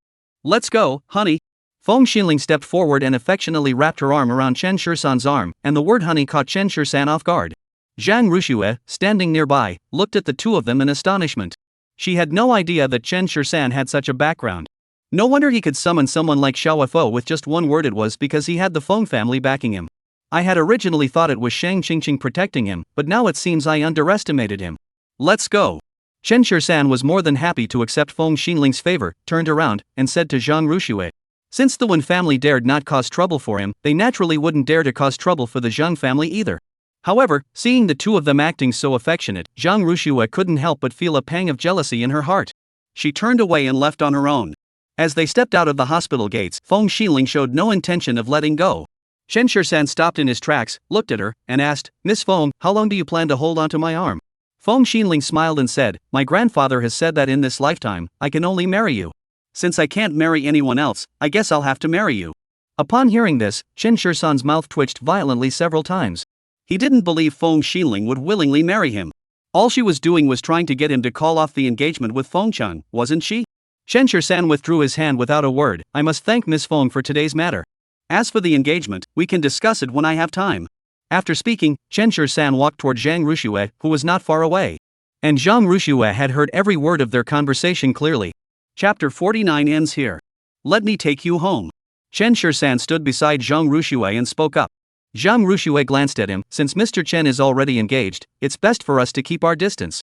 Let's go, honey. Feng Xinling stepped forward and affectionately wrapped her arm around Chen Shisan's arm, and the word honey caught Chen Shisan off guard. Zhang Ruxue, standing nearby, looked at the two of them in astonishment. She had no idea that Chen Shisan had such a background. No wonder he could summon someone like Xiao Fo with just one word. It was because he had the Feng family backing him. I had originally thought it was Shang Qingqing protecting him, but now it seems I underestimated him. Let's go. Chen Shisan was more than happy to accept Feng Xinling's favor, turned around, and said to Zhang Ruxue. Since the Wen family dared not cause trouble for him, they naturally wouldn't dare to cause trouble for the Zhang family either. However, seeing the two of them acting so affectionate, Zhang Ruxue couldn't help but feel a pang of jealousy in her heart. She turned away and left on her own. As they stepped out of the hospital gates, Feng Xinling showed no intention of letting go. Chen Shisan stopped in his tracks, looked at her, and asked, Miss Feng, how long do you plan to hold onto my arm? Feng Xinling smiled and said, my grandfather has said that in this lifetime, I can only marry you. Since I can't marry anyone else, I guess I'll have to marry you. Upon hearing this, Chen Shisan's mouth twitched violently several times. He didn't believe Feng Xinling would willingly marry him. All she was doing was trying to get him to call off the engagement with Feng Chun, wasn't she? Chen Shisan withdrew his hand without a word. I must thank Miss Feng for today's matter. As for the engagement, we can discuss it when I have time. After speaking, Chen Shisan walked toward Zhang Ruxue, who was not far away. And Zhang Ruxue had heard every word of their conversation clearly. Chapter 49 ends here. Let me take you home. Chen Shisan stood beside Zhang Ruxue and spoke up. Zhang Ruxue glanced at him. Since Mr. Chen is already engaged, it's best for us to keep our distance.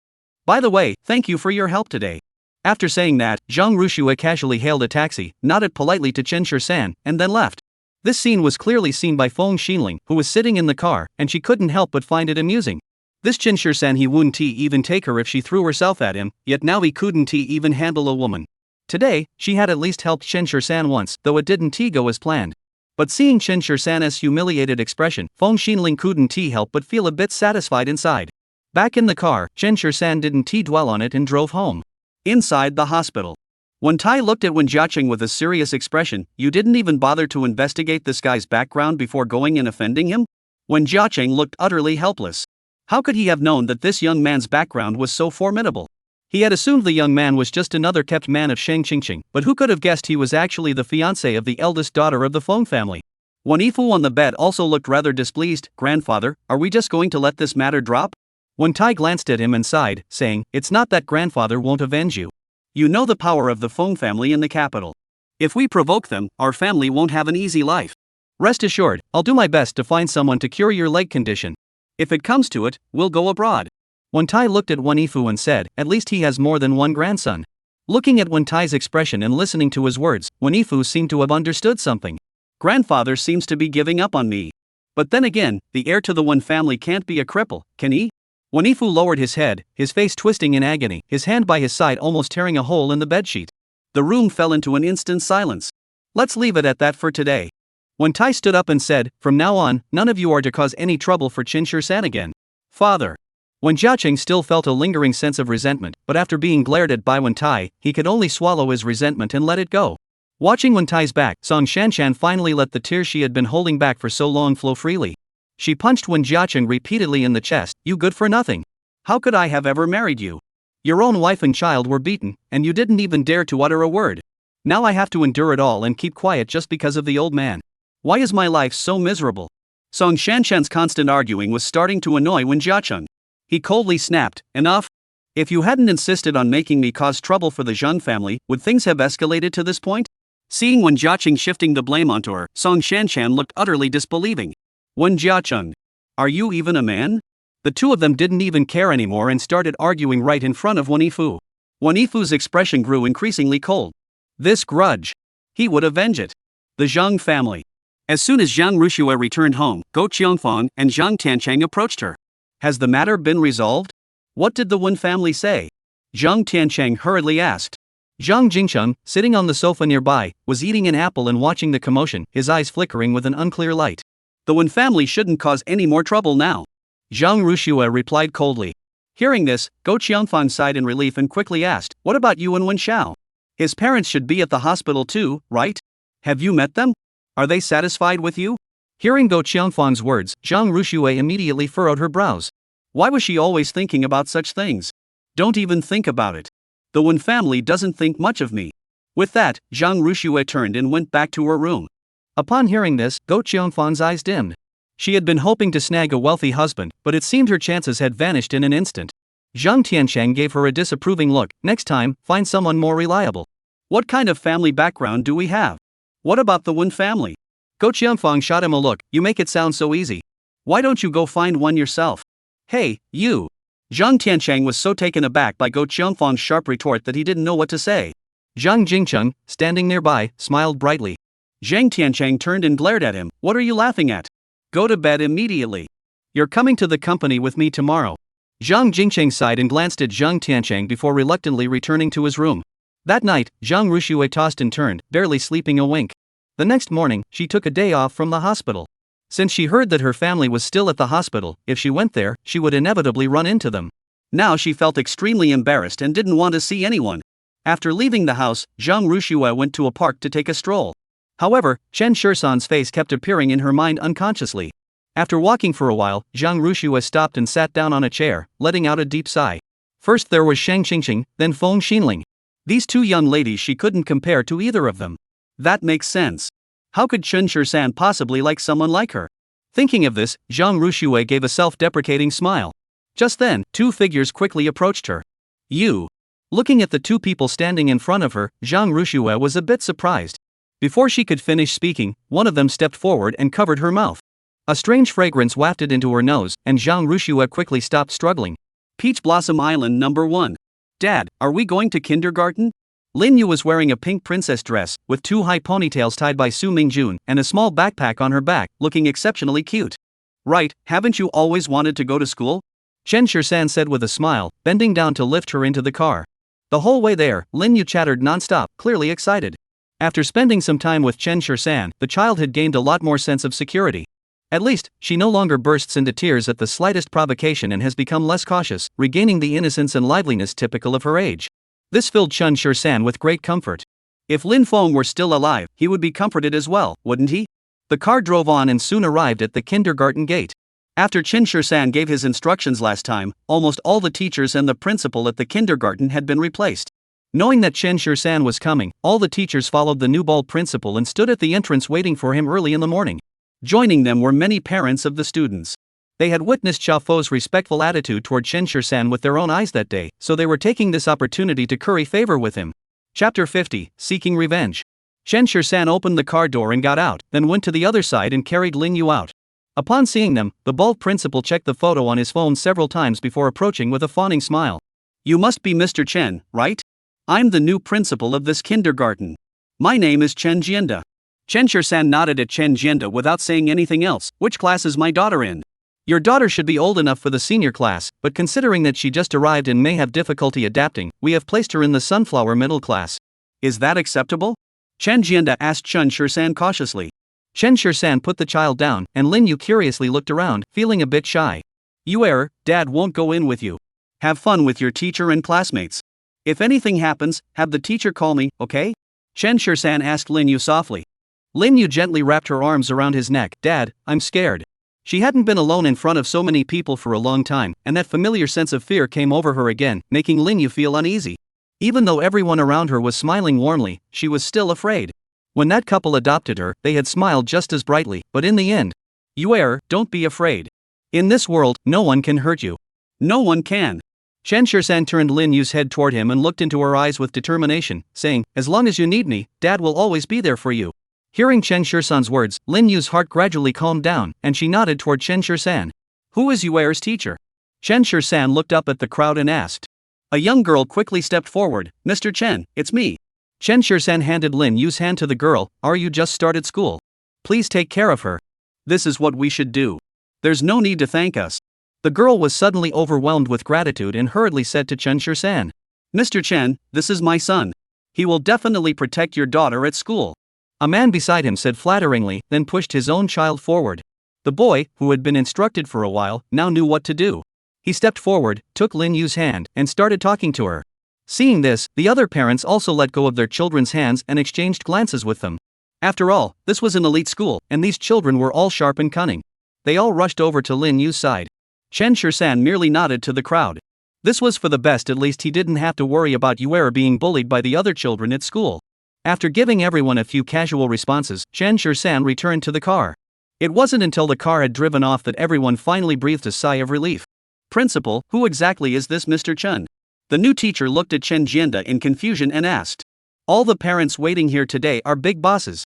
By the way, thank you for your help today. After saying that, Zhang Ruxue casually hailed a taxi, nodded politely to Chen Shisan, and then left. This scene was clearly seen by Feng Xinling, who was sitting in the car, and she couldn't help but find it amusing. This Chen Shisan, he wouldn't even take her if she threw herself at him, yet now he couldn't even handle a woman. Today, she had at least helped Chen Shisan once, though it didn't go as planned. But seeing Chen Shisan's humiliated expression, Feng Xinling couldn't help but feel a bit satisfied inside. Back in the car, Chen Shisan didn't dwell on it and drove home. Inside the hospital, Wen Tai looked at Wen Jiaqing with a serious expression. You didn't even bother to investigate this guy's background before going and offending him? Wen Jiaqing looked utterly helpless. How could he have known that this young man's background was so formidable? He had assumed the young man was just another kept man of Shang Qingqing, but who could have guessed he was actually the fiancé of the eldest daughter of the Feng family? Wen Yifu on the bed also looked rather displeased. Grandfather, are we just going to let this matter drop? Wen Tai glanced at him and sighed, saying, it's not that grandfather won't avenge you. You know the power of the Feng family in the capital. If we provoke them, our family won't have an easy life. Rest assured, I'll do my best to find someone to cure your leg condition. If it comes to it, we'll go abroad. Wen Tai looked at Wen Yifu and said, at least he has more than one grandson. Looking at Wen Tai's expression and listening to his words, Wen Yifu seemed to have understood something. Grandfather seems to be giving up on me. But then again, the heir to the Wen family can't be a cripple, can he? Wen Yifu lowered his head, his face twisting in agony, his hand by his side almost tearing a hole in the bedsheet. The room fell into an instant silence. Let's leave it at that for today. Wen Tai stood up and said, from now on, none of you are to cause any trouble for Chen Shisan again. Father. Wen Jiaqing still felt a lingering sense of resentment, but after being glared at by Wen Tai, he could only swallow his resentment and let it go. Watching Wen Tai's back, Song Shanshan finally let the tears she had been holding back for so long flow freely. She punched Wen Jiaqing repeatedly in the chest. You good for nothing. How could I have ever married you? Your own wife and child were beaten, and you didn't even dare to utter a word. Now I have to endure it all and keep quiet just because of the old man. Why is my life so miserable? Song Shanshan's constant arguing was starting to annoy Wen Jiaqing. He coldly snapped, enough. If you hadn't insisted on making me cause trouble for the Zhang family, would things have escalated to this point? Seeing Wen Jiaqing shifting the blame onto her, Song Shanshan looked utterly disbelieving. Wen Jiaqing, are you even a man? The two of them didn't even care anymore and started arguing right in front of Wen Yifu. Wen Yifu's expression grew increasingly cold. This grudge. He would avenge it. The Zhang family. As soon as Zhang Ruxue returned home, Go Qiangfang and Zhang Tiancheng approached her. Has the matter been resolved? What did the Wen family say? Zhang Tiancheng hurriedly asked. Zhang Jingcheng, sitting on the sofa nearby, was eating an apple and watching the commotion, his eyes flickering with an unclear light. The Wen family shouldn't cause any more trouble now. Zhang Ruxue replied coldly. Hearing this, Go Qiangfang sighed in relief and quickly asked, what about you and Wen Xiao? His parents should be at the hospital too, right? Have you met them? Are they satisfied with you? Hearing Go Qiangfang's words, Zhang Ruxue immediately furrowed her brows. Why was she always thinking about such things? Don't even think about it. The Wen family doesn't think much of me. With that, Zhang Ruxue turned and went back to her room. Upon hearing this, Go Cheongfang's eyes dimmed. She had been hoping to snag a wealthy husband, but it seemed her chances had vanished in an instant. Zhang Tiancheng gave her a disapproving look. Next time, find someone more reliable. What kind of family background do we have? What about the Wen family? Go Cheongfang shot him a look. You make it sound so easy. Why don't you go find one yourself? Hey, you! Zhang Tiancheng was so taken aback by Go Cheongfang's sharp retort that he didn't know what to say. Zhang Jingcheng, standing nearby, smiled brightly. Zhang Tiancheng turned and glared at him. What are you laughing at? Go to bed immediately. You're coming to the company with me tomorrow. Zhang Jingcheng sighed and glanced at Zhang Tiancheng before reluctantly returning to his room. That night, Zhang Ruxue tossed and turned, barely sleeping a wink. The next morning, she took a day off from the hospital. Since she heard that her family was still at the hospital, if she went there, she would inevitably run into them. Now she felt extremely embarrassed and didn't want to see anyone. After leaving the house, Zhang Ruxue went to a park to take a stroll. However, Chen Shursan's face kept appearing in her mind unconsciously. After walking for a while, Zhang Ruxue stopped and sat down on a chair, letting out a deep sigh. First there was Shang Qingqing, then Feng Xinling. These two young ladies she couldn't compare to either of them. That makes sense. How could Chen Shursan possibly like someone like her? Thinking of this, Zhang Ruxue gave a self-deprecating smile. Just then, two figures quickly approached her. You. Looking at the two people standing in front of her, Zhang Ruxue was a bit surprised. Before she could finish speaking, one of them stepped forward and covered her mouth. A strange fragrance wafted into her nose, and Zhang Ruxue quickly stopped struggling. Peach Blossom Island number 1. Dad, are we going to kindergarten? Lin Yu was wearing a pink princess dress, with two high ponytails tied by Su Mingjun, and a small backpack on her back, looking exceptionally cute. Right, haven't you always wanted to go to school? Chen Shursan said with a smile, bending down to lift her into the car. The whole way there, Lin Yu chattered non-stop, clearly excited. After spending some time with Chen Shursan, the child had gained a lot more sense of security. At least, she no longer bursts into tears at the slightest provocation and has become less cautious, regaining the innocence and liveliness typical of her age. This filled Chen Shursan with great comfort. If Lin Feng were still alive, he would be comforted as well, wouldn't he? The car drove on and soon arrived at the kindergarten gate. After Chen Shursan gave his instructions last time, almost all the teachers and the principal at the kindergarten had been replaced. Knowing that Chen Shursan was coming, all the teachers followed the new bald principal and stood at the entrance waiting for him early in the morning. Joining them were many parents of the students. They had witnessed Xiaofo's respectful attitude toward Chen Shursan with their own eyes that day, so they were taking this opportunity to curry favor with him. Chapter 50, Seeking Revenge. Chen Shursan opened the car door and got out, then went to the other side and carried Lin Yu out. Upon seeing them, the bald principal checked the photo on his phone several times before approaching with a fawning smile. You must be Mr. Chen, right? I'm the new principal of this kindergarten. My name is Chen Jianda. Chen Shursan nodded at Chen Jianda without saying anything else. Which class is my daughter in? Your daughter should be old enough for the senior class, but considering that she just arrived and may have difficulty adapting, we have placed her in the sunflower middle class. Is that acceptable? Chen Jianda asked Chen Shursan cautiously. Chen Shursan put the child down, and Lin Yu curiously looked around, feeling a bit shy. You error, Dad won't go in with you. Have fun with your teacher and classmates. If anything happens, have the teacher call me, okay? Chen Shursan asked Lin Yu softly. Lin Yu gently wrapped her arms around his neck. Dad, I'm scared. She hadn't been alone in front of so many people for a long time, and that familiar sense of fear came over her again, making Lin Yu feel uneasy. Even though everyone around her was smiling warmly, she was still afraid. When that couple adopted her, they had smiled just as brightly, but in the end, you err, don't be afraid. In this world, no one can hurt you. No one can. Chen Shursan turned Lin Yu's head toward him and looked into her eyes with determination, saying, as long as you need me, Dad will always be there for you. Hearing Chen Shursan's words, Lin Yu's heart gradually calmed down, and she nodded toward Chen Shursan. Who is Yuer's teacher? Chen Shursan looked up at the crowd and asked. A young girl quickly stepped forward. Mr. Chen, it's me. Chen Shursan handed Lin Yu's hand to the girl. Are you just started school? Please take care of her. This is what we should do. There's no need to thank us. The girl was suddenly overwhelmed with gratitude and hurriedly said to Chen Shursan. Mr. Chen, this is my son. He will definitely protect your daughter at school. A man beside him said flatteringly, then pushed his own child forward. The boy, who had been instructed for a while, now knew what to do. He stepped forward, took Lin Yu's hand, and started talking to her. Seeing this, the other parents also let go of their children's hands and exchanged glances with them. After all, this was an elite school, and these children were all sharp and cunning. They all rushed over to Lin Yu's side. Chen Shursan merely nodded to the crowd. This was for the best, at least he didn't have to worry about Yuer being bullied by the other children at school. After giving everyone a few casual responses, Chen Shursan returned to the car. It wasn't until the car had driven off that everyone finally breathed a sigh of relief. Principal, who exactly is this Mr. Chen? The new teacher looked at Chen Jianda in confusion and asked. All the parents waiting here today are big bosses.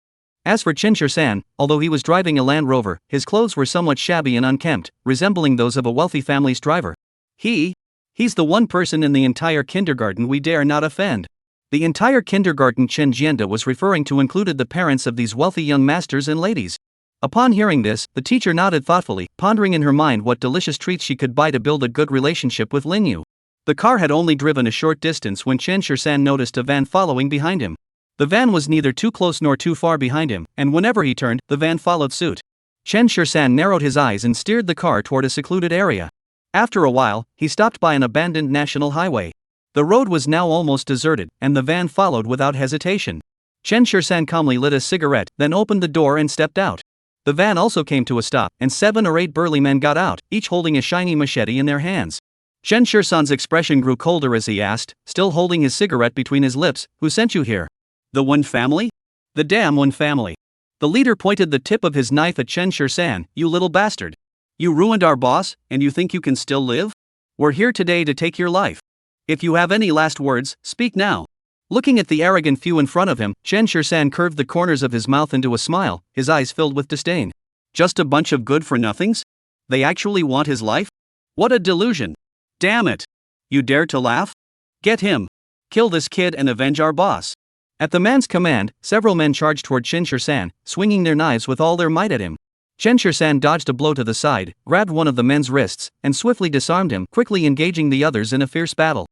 As for Chen Shursan, although he was driving a Land Rover, his clothes were somewhat shabby and unkempt, resembling those of a wealthy family's driver. He's the one person in the entire kindergarten we dare not offend. The entire kindergarten Chen Jianda was referring to included the parents of these wealthy young masters and ladies. Upon hearing this, the teacher nodded thoughtfully, pondering in her mind what delicious treats she could buy to build a good relationship with Lin Yu. The car had only driven a short distance when Chen Shursan noticed a van following behind him. The van was neither too close nor too far behind him, and whenever he turned, the van followed suit. Chen Shursan narrowed his eyes and steered the car toward a secluded area. After a while, he stopped by an abandoned national highway. The road was now almost deserted, and the van followed without hesitation. Chen Shursan calmly lit a cigarette, then opened the door and stepped out. The van also came to a stop, and 7 or 8 burly men got out, each holding a shiny machete in their hands. Chen Shursan's expression grew colder as he asked, still holding his cigarette between his lips, "Who sent you here?" "The Wen family?" "The damn Wen family." The leader pointed the tip of his knife at Chen Shursan. "You little bastard. You ruined our boss, and you think you can still live? We're here today to take your life. If you have any last words, speak now." Looking at the arrogant few in front of him, Chen Shursan curved the corners of his mouth into a smile, his eyes filled with disdain. Just a bunch of good-for-nothings? They actually want his life? What a delusion! Damn it! You dare to laugh? Get him! Kill this kid and avenge our boss! At the man's command, several men charged toward Chen Shursan, swinging their knives with all their might at him. Chen Shursan dodged a blow to the side, grabbed one of the men's wrists, and swiftly disarmed him, quickly engaging the others in a fierce battle.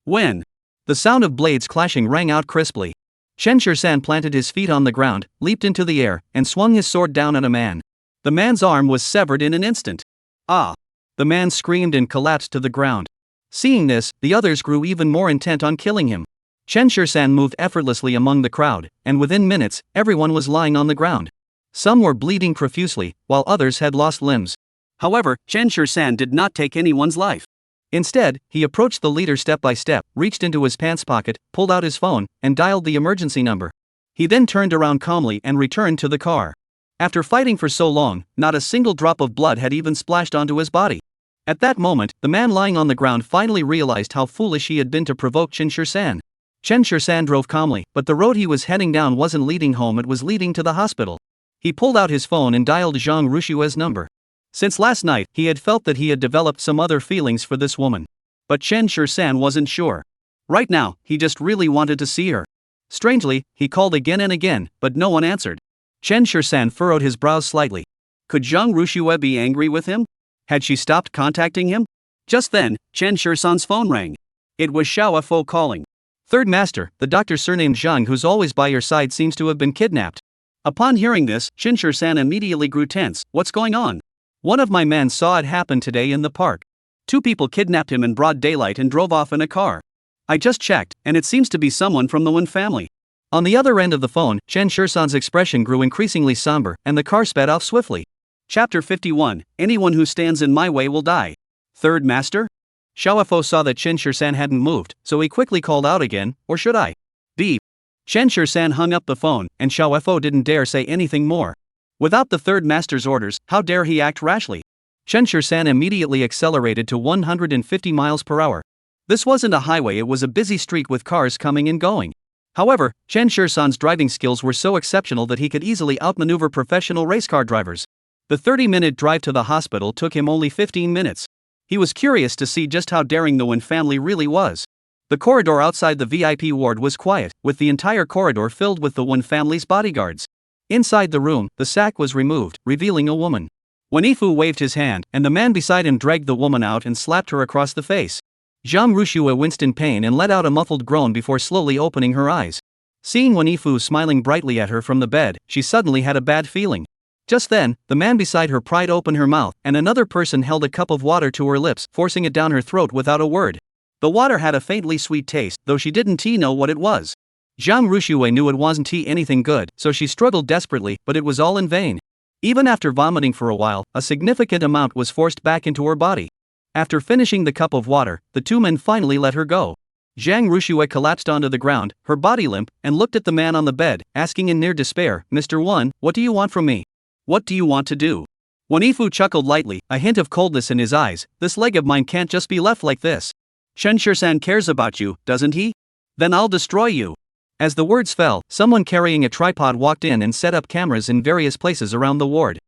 When the sound of blades clashing rang out crisply, Chen Shursan planted his feet on the ground, leaped into the air, and swung his sword down at a man. The man's arm was severed in an instant. Ah! The man screamed and collapsed to the ground. Seeing this, the others grew even more intent on killing him. Chen Shursan moved effortlessly among the crowd, and within minutes, everyone was lying on the ground. Some were bleeding profusely, while others had lost limbs. However, Chen Shursan did not take anyone's life. Instead, he approached the leader step by step, reached into his pants pocket, pulled out his phone, and dialed the emergency number. He then turned around calmly and returned to the car. After fighting for so long, not a single drop of blood had even splashed onto his body. At that moment, the man lying on the ground finally realized how foolish he had been to provoke Chen Shursan. Chen Shursan drove calmly, but the road he was heading down wasn't leading home, it was leading to the hospital. He pulled out his phone and dialed Zhang Rushua's number. Since last night, he had felt that he had developed some other feelings for this woman. But Chen Shursan wasn't sure. Right now, he just really wanted to see her. Strangely, he called again and again, but no one answered. Chen Shursan furrowed his brows slightly. Could Zhang Rushua be angry with him? Had she stopped contacting him? Just then, Chen Shursan's phone rang. It was Xiao Fo calling. "Third Master, the doctor surnamed Zhang who's always by your side seems to have been kidnapped." Upon hearing this, Chen Shursan immediately grew tense. "What's going on?" "One of my men saw it happen today in the park. 2 people kidnapped him in broad daylight and drove off in a car. I just checked, and it seems to be someone from the Wen family." On the other end of the phone, Chen Shursan's expression grew increasingly somber, and the car sped off swiftly. Chapter 51, Anyone who stands in my way will die. "Third Master?" Xiao Fo saw that Chen Shursan hadn't moved, so he quickly called out again, "Or should I?" Beep. Chen Shursan hung up the phone, and Xiao Fo didn't dare say anything more. Without the Third Master's orders, how dare he act rashly? Chen Shursan immediately accelerated to 150 miles per hour. This wasn't a highway, it was a busy street with cars coming and going. However, Chen Shursan's driving skills were so exceptional that he could easily outmaneuver professional race car drivers. The 30-minute drive to the hospital took him only 15 minutes. He was curious to see just how daring the Wen family really was. The corridor outside the VIP ward was quiet, with the entire corridor filled with the Wen family's bodyguards. Inside the room, the sack was removed, revealing a woman. Wen Yifu waved his hand, and the man beside him dragged the woman out and slapped her across the face. Zhang Rushua winced in pain and let out a muffled groan before slowly opening her eyes. Seeing Wen Yifu smiling brightly at her from the bed, she suddenly had a bad feeling. Just then, the man beside her pried open her mouth, and another person held a cup of water to her lips, forcing it down her throat without a word. The water had a faintly sweet taste, though she didn't know what it was. Zhang Rushua knew it wasn't anything good, so she struggled desperately, but it was all in vain. Even after vomiting for a while, a significant amount was forced back into her body. After finishing the cup of water, the 2 men finally let her go. Zhang Rushue collapsed onto the ground, her body limp, and looked at the man on the bed, asking in near despair, "Mr. One, what do you want from me? What do you want to do?" Wanifu chuckled lightly, a hint of coldness in his eyes. "This leg of mine can't just be left like this. Chen Shisan cares about you, doesn't he? Then I'll destroy you." As the words fell, someone carrying a tripod walked in and set up cameras in various places around the ward.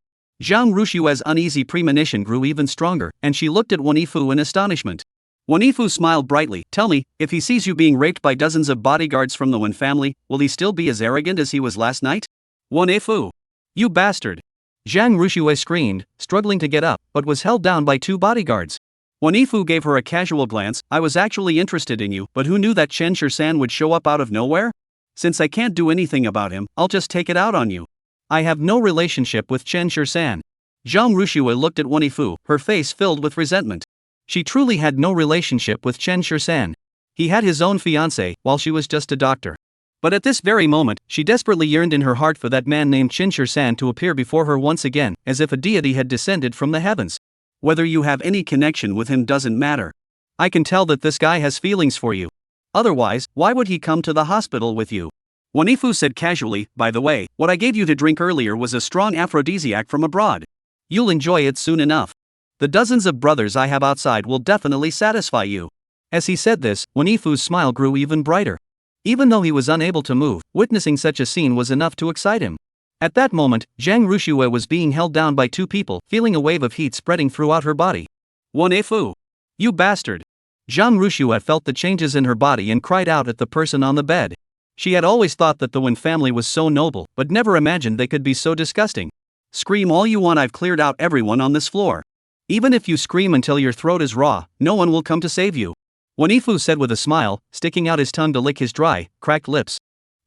Zhang Rushue's uneasy premonition grew even stronger, and she looked at Wanifu in astonishment. Wanifu smiled brightly. "Tell me, if he sees you being raped by dozens of bodyguards from the Wen family, will he still be as arrogant as he was last night?" "Wanifu! You bastard!" Zhang Rushue screamed, struggling to get up, but was held down by 2 bodyguards. Wanifu gave her a casual glance. "I was actually interested in you, but who knew that Chen Shisan would show up out of nowhere? Since I can't do anything about him, I'll just take it out on you. I have no relationship with Chen Shisan." Zhang Rushue looked at Wanifu, her face filled with resentment. She truly had no relationship with Chen Shisan. He had his own fiancée, while she was just a doctor. But at this very moment, she desperately yearned in her heart for that man named Chen Shisan to appear before her once again, as if a deity had descended from the heavens. "Whether you have any connection with him doesn't matter. I can tell that this guy has feelings for you. Otherwise, why would he come to the hospital with you?" Wanifu said casually, "By the way, what I gave you to drink earlier was a strong aphrodisiac from abroad. You'll enjoy it soon enough. The dozens of brothers I have outside will definitely satisfy you." As he said this, Wanifu's smile grew even brighter. Even though he was unable to move, witnessing such a scene was enough to excite him. At that moment, Zhang Rushue was being held down by 2 people, feeling a wave of heat spreading throughout her body. "Wanifu! You bastard!" Zhang Rushue felt the changes in her body and cried out at the person on the bed. She had always thought that the Wen family was so noble, but never imagined they could be so disgusting. "Scream all you want, I've cleared out everyone on this floor. Even if you scream until your throat is raw, no one will come to save you," Wanifu said with a smile, sticking out his tongue to lick his dry, cracked lips.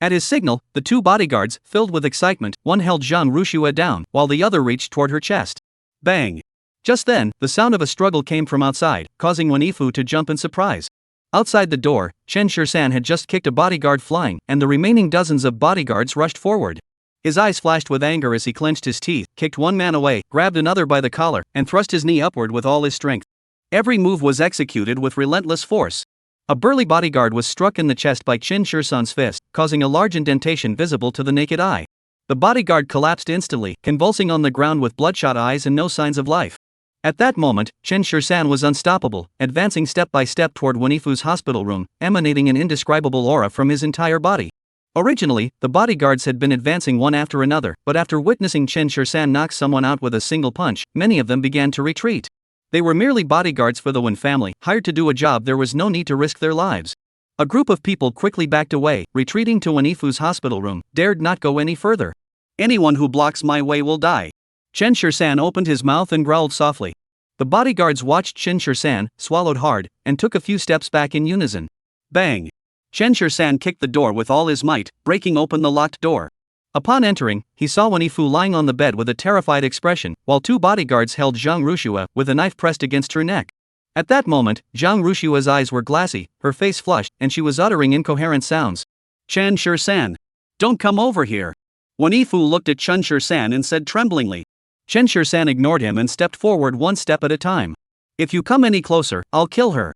At his signal, the 2 bodyguards, filled with excitement, one held Zhang Rushue down, while the other reached toward her chest. Bang! Just then, the sound of a struggle came from outside, causing Wanifu to jump in surprise. Outside the door, Chen Shisan had just kicked a bodyguard flying, and the remaining dozens of bodyguards rushed forward. His eyes flashed with anger as he clenched his teeth, kicked one man away, grabbed another by the collar, and thrust his knee upward with all his strength. Every move was executed with relentless force. A burly bodyguard was struck in the chest by Chen Shisan's fist, causing a large indentation visible to the naked eye. The bodyguard collapsed instantly, convulsing on the ground with bloodshot eyes and no signs of life. At that moment, Chen Shisan was unstoppable, advancing step by step toward Wanifu's hospital room, emanating an indescribable aura from his entire body. Originally, the bodyguards had been advancing one after another, but after witnessing Chen Shisan knock someone out with a single punch, many of them began to retreat. They were merely bodyguards for the Wen family, hired to do a job there was no need to risk their lives. A group of people quickly backed away, retreating to Wanifu's hospital room, dared not go any further. "Anyone who blocks my way will die." Chen Shisan opened his mouth and growled softly. The bodyguards watched Chen Shisan, swallowed hard, and took a few steps back in unison. Bang! Chen Shisan kicked the door with all his might, breaking open the locked door. Upon entering, he saw Wanifu lying on the bed with a terrified expression, while 2 bodyguards held Zhang Rushue, with a knife pressed against her neck. At that moment, Zhang Rushue's eyes were glassy, her face flushed, and she was uttering incoherent sounds. "Chen Shisan! Don't come over here!" Wanifu looked at Chen Shisan and said tremblingly. Chen Shisan ignored him and stepped forward one step at a time. "If you come any closer, I'll kill her,"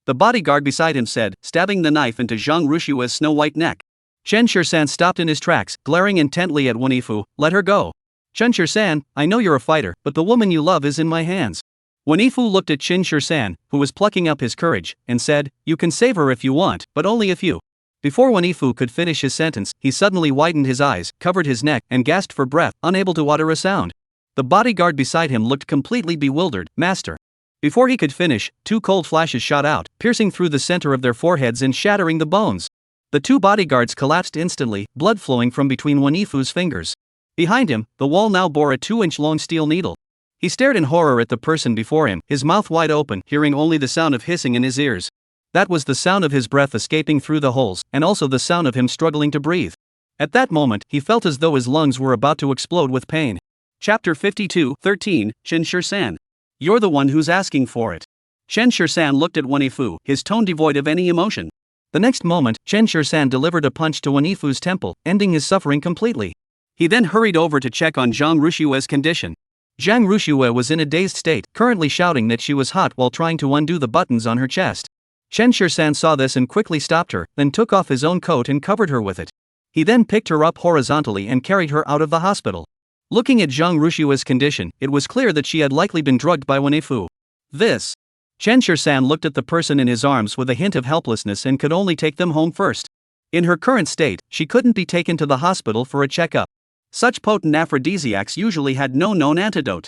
the bodyguard beside him said, stabbing the knife into Zhang Rushue's snow-white neck. Chen Shisan stopped in his tracks, glaring intently at Wanifu. "Let her go." "Chen Shisan, I know you're a fighter, but the woman you love is in my hands." Wanifu looked at Chen Shisan, who was plucking up his courage, and said, "You can save her if you want, but only if you..." Before Wanifu could finish his sentence, he suddenly widened his eyes, covered his neck, and gasped for breath, unable to utter a sound. The bodyguard beside him looked completely bewildered. "Master." Before he could finish, 2 cold flashes shot out, piercing through the center of their foreheads and shattering the bones. The 2 bodyguards collapsed instantly, blood flowing from between Wanifu's fingers. Behind him, the wall now bore a 2-inch long steel needle. He stared in horror at the person before him, his mouth wide open, hearing only the sound of hissing in his ears. That was the sound of his breath escaping through the holes, and also the sound of him struggling to breathe. At that moment, he felt as though his lungs were about to explode with pain. Chapter 52:13, Chen Shisan. "You're the one who's asking for it." Chen Shisan looked at Wanifu, his tone devoid of any emotion. The next moment, Chen Shisan delivered a punch to Wanifu's temple, ending his suffering completely. He then hurried over to check on Zhang Rushue's condition. Zhang Rushue was in a dazed state, currently shouting that she was hot while trying to undo the buttons on her chest. Chen Shisan saw this and quickly stopped her, then took off his own coat and covered her with it. He then picked her up horizontally and carried her out of the hospital. Looking at Zhang Rushua's condition, it was clear that she had likely been drugged by Wenfu. This. Chen Shisan looked at the person in his arms with a hint of helplessness and could only take them home first. In her current state, she couldn't be taken to the hospital for a checkup. Such potent aphrodisiacs usually had no known antidote.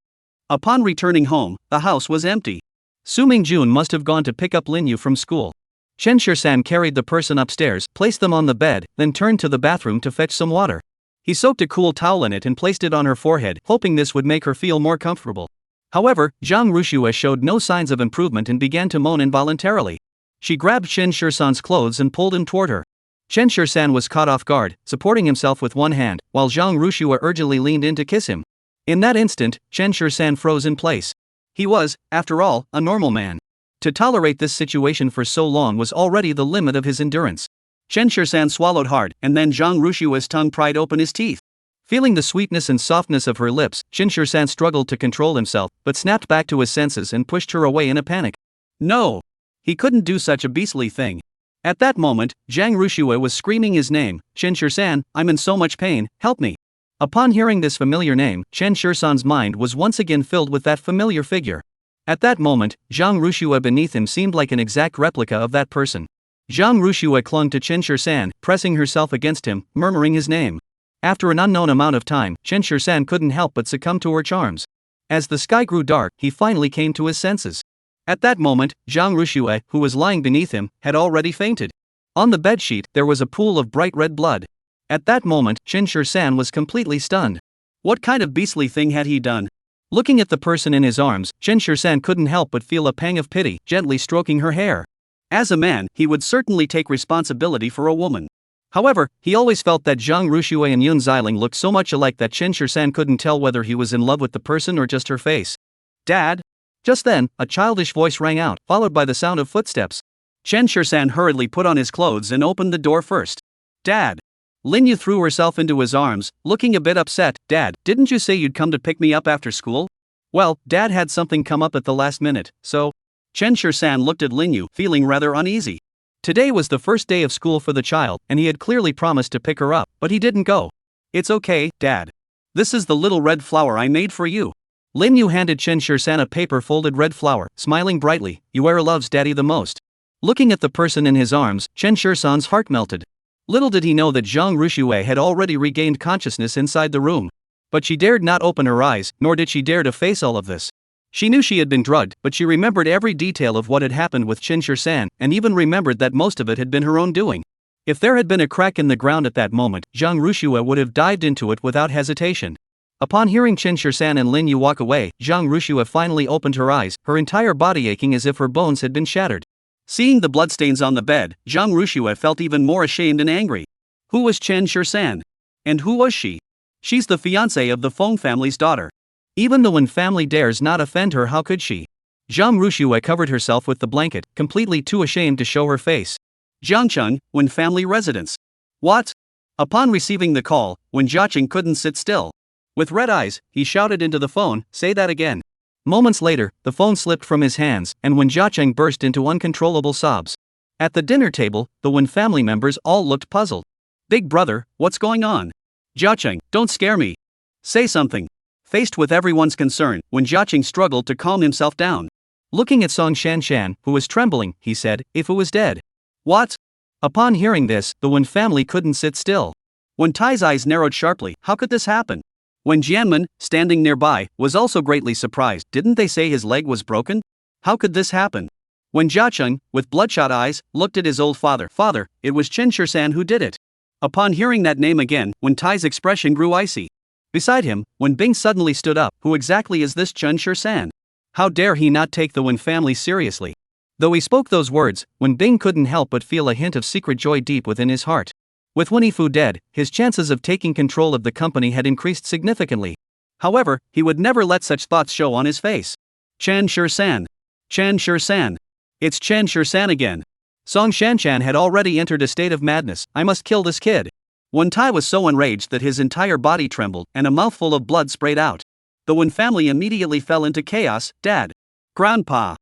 Upon returning home, the house was empty. Su Mingjun must have gone to pick up Lin Yu from school. Chen Shisan carried the person upstairs, placed them on the bed, then turned to the bathroom to fetch some water. He soaked a cool towel in it and placed it on her forehead, hoping this would make her feel more comfortable. However, Zhang Rushua showed no signs of improvement and began to moan involuntarily. She grabbed Chen Shisan's clothes and pulled him toward her. Chen Shisan was caught off guard, supporting himself with one hand, while Zhang Rushua urgently leaned in to kiss him. In that instant, Chen Shisan froze in place. He was, after all, a normal man. To tolerate this situation for so long was already the limit of his endurance. Chen Shisan swallowed hard, and then Zhang Rushua's tongue pried open his teeth. Feeling the sweetness and softness of her lips, Chen Shisan struggled to control himself, but snapped back to his senses and pushed her away in a panic. No! He couldn't do such a beastly thing. At that moment, Zhang Rushua was screaming his name, Chen Shisan, I'm in so much pain, help me. Upon hearing this familiar name, Chen Shisan's mind was once again filled with that familiar figure. At that moment, Zhang Rushua beneath him seemed like an exact replica of that person. Zhang Rushua clung to Chen Shisan, pressing herself against him, murmuring his name. After an unknown amount of time, Chen Shisan couldn't help but succumb to her charms. As the sky grew dark, he finally came to his senses. At that moment, Zhang Rushua, who was lying beneath him, had already fainted. On the bedsheet, there was a pool of bright red blood. At that moment, Chen Shisan was completely stunned. What kind of beastly thing had he done? Looking at the person in his arms, Chen Shisan couldn't help but feel a pang of pity, gently stroking her hair. As a man, he would certainly take responsibility for a woman. However, he always felt that Zhang Rushua and Yun Xiling looked so much alike that Chen Shisan couldn't tell whether he was in love with the person or just her face. Dad? Just then, a childish voice rang out, followed by the sound of footsteps. Chen Shisan hurriedly put on his clothes and opened the door first. Dad! Lin Yu threw herself into his arms, looking a bit upset. Dad, didn't you say you'd come to pick me up after school? Well, Dad had something come up at the last minute, so... Chen Shisan looked at Lin Yu, feeling rather uneasy. Today was the first day of school for the child, and he had clearly promised to pick her up, but he didn't go. It's okay, Dad. This is the little red flower I made for you. Lin Yu handed Chen Shisan a paper-folded red flower, smiling brightly. Yuera loves Daddy the most. Looking at the person in his arms, Chen Shisan's heart melted. Little did he know that Zhang Rushua had already regained consciousness inside the room. But she dared not open her eyes, nor did she dare to face all of this. She knew she had been drugged, but she remembered every detail of what had happened with Chen Shisan, and even remembered that most of it had been her own doing. If there had been a crack in the ground at that moment, Zhang Rushua would have dived into it without hesitation. Upon hearing Chen Shisan and Lin Yu walk away, Zhang Rushua finally opened her eyes, her entire body aching as if her bones had been shattered. Seeing the bloodstains on the bed, Zhang Rushua felt even more ashamed and angry. Who was Chen Shisan? And who was she? She's the fiancée of the Feng family's daughter. Even the Wen family dares not offend her, how could she? Zhang Rushua covered herself with the blanket, completely too ashamed to show her face. Jiangcheng, Wen family residence. What? Upon receiving the call, Wen Jiaqing couldn't sit still. With red eyes, he shouted into the phone, say that again. Moments later, the phone slipped from his hands, and Wen Jiaqing burst into uncontrollable sobs. At the dinner table, the Wen family members all looked puzzled. Big brother, what's going on? Jiaqing, don't scare me. Say something. Faced with everyone's concern, Wen Jiaqing struggled to calm himself down. Looking at Song Shanshan, who was trembling, he said, if it was dead. What? Upon hearing this, the Wen family couldn't sit still. Wen Tai's eyes narrowed sharply. How could this happen? Wen Jianmen, standing nearby, was also greatly surprised. Didn't they say his leg was broken? How could this happen? Wen Jiaqing, with bloodshot eyes, looked at his old father. Father, it was Chen Shisan who did it. Upon hearing that name again, Wen Tai's expression grew icy. Beside him, Wen Bing suddenly stood up. Who exactly is this Chen Shisan? How dare he not take the Wen family seriously? Though he spoke those words, Wen Bing couldn't help but feel a hint of secret joy deep within his heart. With Wenfu dead, his chances of taking control of the company had increased significantly. However, he would never let such thoughts show on his face. Chen Shisan. Chen Shisan. It's Chen Shisan again. Song Shanshan had already entered a state of madness. I must kill this kid. Wen Tai was so enraged that his entire body trembled, and a mouthful of blood sprayed out. The Wen family immediately fell into chaos. Dad. Grandpa.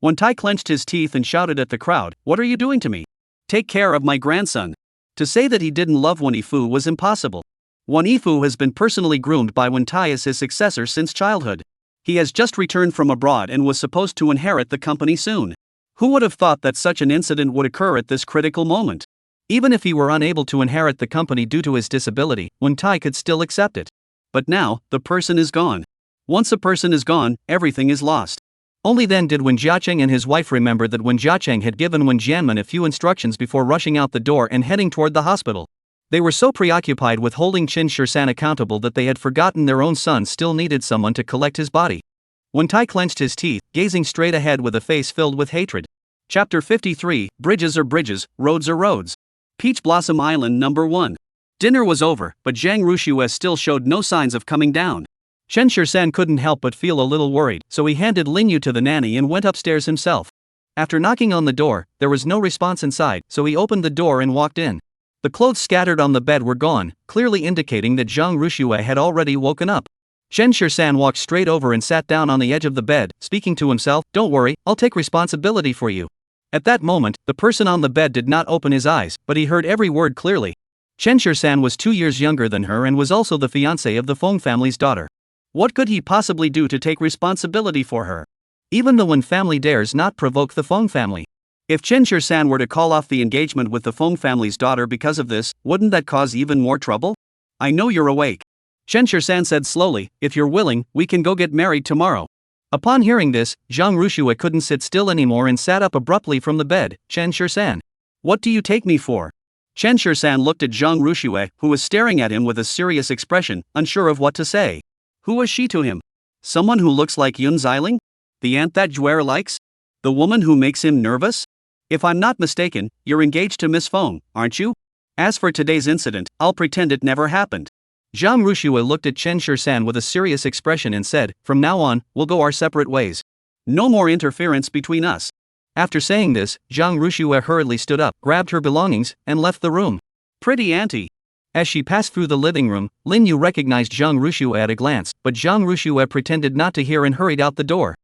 Wen Tai clenched his teeth and shouted at the crowd, "What are you doing to me? Take care of my grandson." To say that he didn't love Wen Yifu was impossible. Wen Yifu has been personally groomed by Wen Tai as his successor since childhood. He has just returned from abroad and was supposed to inherit the company soon. Who would have thought that such an incident would occur at this critical moment? Even if he were unable to inherit the company due to his disability, Wen Tai could still accept it. But now, the person is gone. Once a person is gone, everything is lost. Only then did Wen Jiacheng and his wife remember that Wen Jiacheng had given Wen Jianmen a few instructions before rushing out the door and heading toward the hospital. They were so preoccupied with holding Qin Shisan accountable that they had forgotten their own son still needed someone to collect his body. Wen Tai clenched his teeth, gazing straight ahead with a face filled with hatred. Chapter 53, Bridges are Bridges, Roads are Roads. Peach Blossom Island number 1. Dinner was over, but Zhang Rushue still showed no signs of coming down. Chen Shisan couldn't help but feel a little worried, so he handed Lin Yu to the nanny and went upstairs himself. After knocking on the door, there was no response inside, so he opened the door and walked in. The clothes scattered on the bed were gone, clearly indicating that Zhang Rushue had already woken up. Chen Shisan walked straight over and sat down on the edge of the bed, speaking to himself, "Don't worry, I'll take responsibility for you." At that moment, the person on the bed did not open his eyes, but he heard every word clearly. Chen Shisan was 2 years younger than her and was also the fiancé of the Feng family's daughter. What could he possibly do to take responsibility for her? Even the Wen family dares not provoke the Feng family. If Chen Shisan were to call off the engagement with the Feng family's daughter because of this, wouldn't that cause even more trouble? "I know you're awake," Chen Shisan said slowly. "If you're willing, we can go get married tomorrow." Upon hearing this, Zhang Rushue couldn't sit still anymore and sat up abruptly from the bed. "Chen Shisan, what do you take me for?" Chen Shisan looked at Zhang Rushue, who was staring at him with a serious expression, unsure of what to say. Who was she to him? Someone who looks like Yun Xiling? The aunt that Juer likes? The woman who makes him nervous? If I'm not mistaken, you're engaged to Miss Feng, aren't you? As for today's incident, I'll pretend it never happened. Zhang Rushue looked at Chen Shisan with a serious expression and said, "From now on, we'll go our separate ways. No more interference between us." After saying this, Zhang Rushue hurriedly stood up, grabbed her belongings, and left the room. "Pretty auntie." As she passed through the living room, Lin Yu recognized Zhang Rushue at a glance, but Zhang Rushue pretended not to hear and hurried out the door.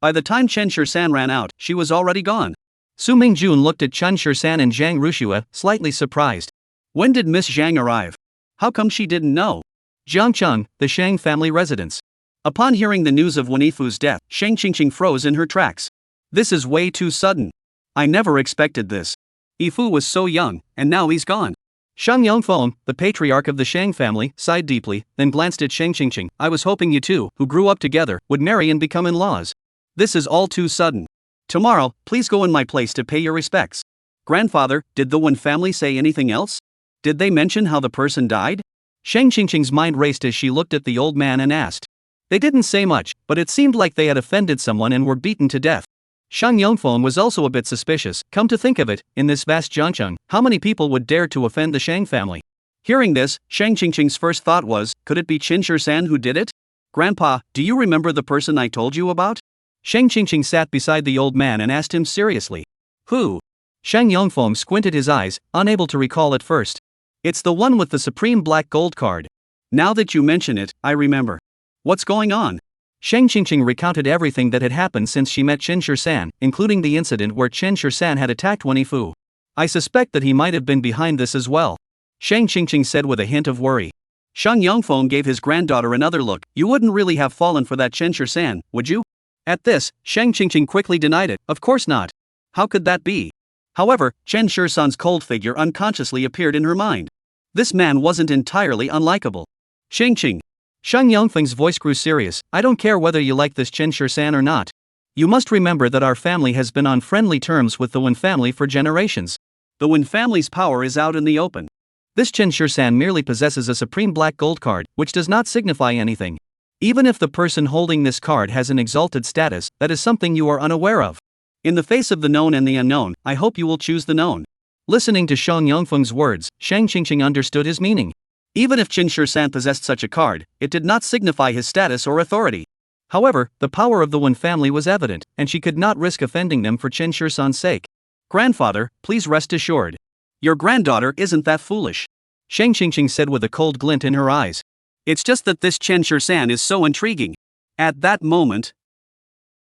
By the time Chen Shisan ran out, she was already gone. Su Mingjun looked at Chen Shisan and Zhang Rushue, slightly surprised. When did Miss Zhang arrive? How come she didn't know? Jiangcheng, the Shang family residence. Upon hearing the news of Wen Yifu's death, Shang Qingqing froze in her tracks. This is way too sudden. I never expected this. Yifu was so young, and now he's gone. Shang Yongfeng, the patriarch of the Shang family, sighed deeply, then glanced at Shang Qingqing. "I was hoping you two, who grew up together, would marry and become in-laws. This is all too sudden. Tomorrow, please go in my place to pay your respects." "Grandfather, did the Wen family say anything else? Did they mention how the person died?" Shang Qingqing's mind raced as she looked at the old man and asked. They didn't say much, but it seemed like they had offended someone and were beaten to death. Shang Yongfeng was also a bit suspicious. Come to think of it, in this vast Jiangcheng, how many people would dare to offend the Shang family? Hearing this, Shang Qingqing's first thought was, could it be Qin Shisan who did it? "Grandpa, do you remember the person I told you about?" Shang Qingqing sat beside the old man and asked him seriously. "Who?" Shang Yongfeng squinted his eyes, unable to recall at first. "It's the one with the supreme black gold card. Now that you mention it, I remember. What's going on?" Shang Qingqing recounted everything that had happened since she met Qin Shisan, including the incident where Qin Shisan had attacked Wen Yifu. "I suspect that he might have been behind this as well," Shang Qingqing said with a hint of worry. Shang Yongfeng gave his granddaughter another look. "You wouldn't really have fallen for that Qin Shisan, would you?" At this, Shang Qingqing quickly denied it. "Of course not. How could that be?" However, Chen Shisan's cold figure unconsciously appeared in her mind. This man wasn't entirely unlikable. "Qingqing." Shang Yongfeng's voice grew serious. "I don't care whether you like this Chen Shisan or not. You must remember that our family has been on friendly terms with the Wen family for generations. The Wen family's power is out in the open. This Chen Shisan merely possesses a supreme black gold card, which does not signify anything. Even if the person holding this card has an exalted status, that is something you are unaware of. In the face of the known and the unknown, I hope you will choose the known." Listening to Shang Yongfeng's words, Shang Qingqing understood his meaning. Even if Qin Shisan possessed such a card, it did not signify his status or authority. However, the power of the Wen family was evident, and she could not risk offending them for Qin Shisan's sake. "Grandfather, please rest assured. Your granddaughter isn't that foolish," Shang Qingqing said with a cold glint in her eyes. "It's just that this Chen Shisan is so intriguing." At that moment,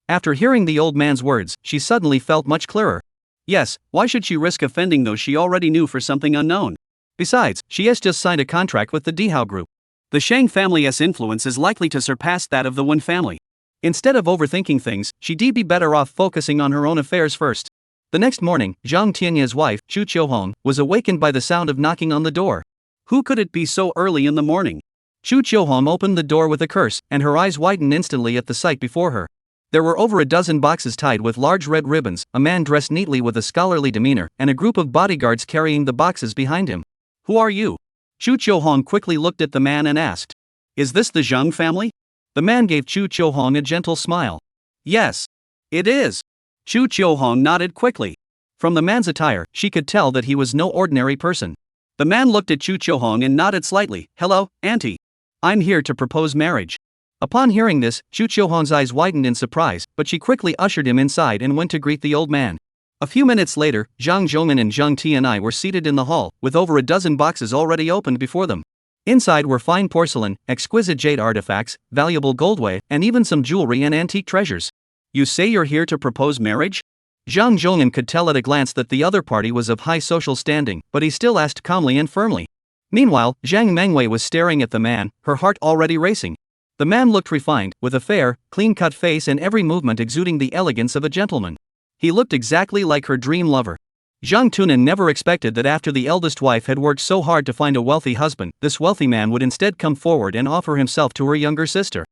After hearing the old man's words, she suddenly felt much clearer. Yes, why should she risk offending those she already knew for something unknown? Besides, she has just signed a contract with the Dihao Group. The Shang family's influence is likely to surpass that of the Wen family. Instead of overthinking things, she'd be better off focusing on her own affairs first. The next morning, Zhang Tianya's wife, Chu Qiuhong, was awakened by the sound of knocking on the door. Who could it be so early in the morning? Chu Qiuhong opened the door with a curse, and her eyes widened instantly at the sight before her. There were over a dozen boxes tied with large red ribbons, a man dressed neatly with a scholarly demeanor, and a group of bodyguards carrying the boxes behind him. Who are you? Chu Qiuhong quickly looked at the man and asked. Is this the Zhang family? The man gave Chu Qiuhong a gentle smile. Yes. It is. Chu Qiuhong nodded quickly. From the man's attire, she could tell that he was no ordinary person. The man looked at Chu Qiuhong and nodded slightly. Hello, auntie. I'm here to propose marriage. Upon hearing this, Chu Qiuhong's eyes widened in surprise, but she quickly ushered him inside and went to greet the old man. A few minutes later, Zhang Zhoumin and Zhang Tianai were seated in the hall, with over a dozen boxes already opened before them. Inside were fine porcelain, exquisite jade artifacts, valuable goldware, and even some jewelry and antique treasures. You say you're here to propose marriage? Zhang Zhoumin could tell at a glance that the other party was of high social standing, but he still asked calmly and firmly. Meanwhile, Zhang Mengwei was staring at the man, her heart already racing. The man looked refined, with a fair, clean-cut face and every movement exuding the elegance of a gentleman. He looked exactly like her dream lover. Zhang Tunan never expected that after the eldest wife had worked so hard to find a wealthy husband, this wealthy man would instead come forward and offer himself to her younger sister.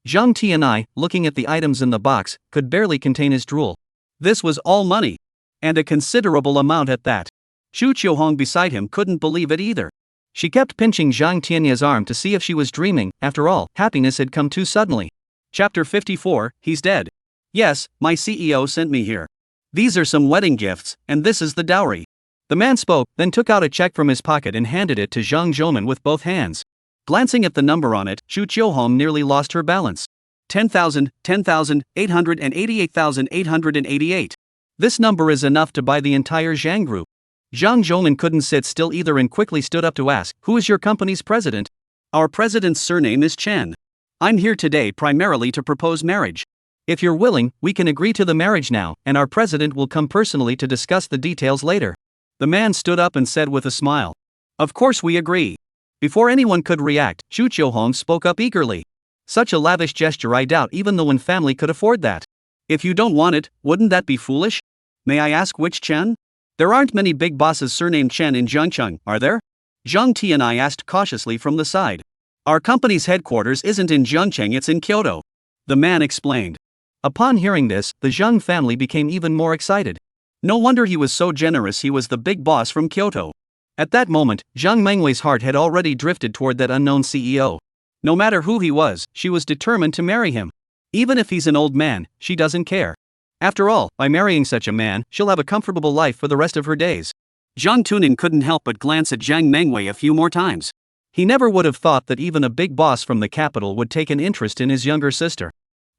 Zhang Tianai, looking at the items in the box, could barely contain his drool. This was all money. And a considerable amount at that. Chu Qiuhong beside him couldn't believe it either. She kept pinching Zhang Tianya's arm to see if she was dreaming. After all, happiness had come too suddenly. Chapter 54, He's dead. Yes, my CEO sent me here. These are some wedding gifts, and this is the dowry. The man spoke, then took out a check from his pocket and handed it to Zhang Zhoumin with both hands. Glancing at the number on it, Chu Qiuhong nearly lost her balance. 10,000, 10,000, 888,888. This number is enough to buy the entire Zhang group. Zhang Zhoumin couldn't sit still either and quickly stood up to ask, Who is your company's president? Our president's surname is Chen. I'm here today primarily to propose marriage. If you're willing, we can agree to the marriage now, and our president will come personally to discuss the details later. The man stood up and said with a smile. Of course we agree. Before anyone could react, Chu Qiuhong spoke up eagerly. Such a lavish gesture, I doubt even the Wen family could afford that. If you don't want it, wouldn't that be foolish? May I ask which Chen? There aren't many big bosses surnamed Chen in Zhangcheng, are there? Zhang Tianai asked cautiously from the side. Our company's headquarters isn't in Zhangcheng, it's in Kyoto. The man explained. Upon hearing this, the Zhang family became even more excited. No wonder he was so generous, he was the big boss from Kyoto. At that moment, Zhang Mengwei's heart had already drifted toward that unknown CEO. No matter who he was, she was determined to marry him. Even if he's an old man, she doesn't care. After all, by marrying such a man, she'll have a comfortable life for the rest of her days. Zhang Tunan couldn't help but glance at Zhang Mengwei a few more times. He never would have thought that even a big boss from the capital would take an interest in his younger sister.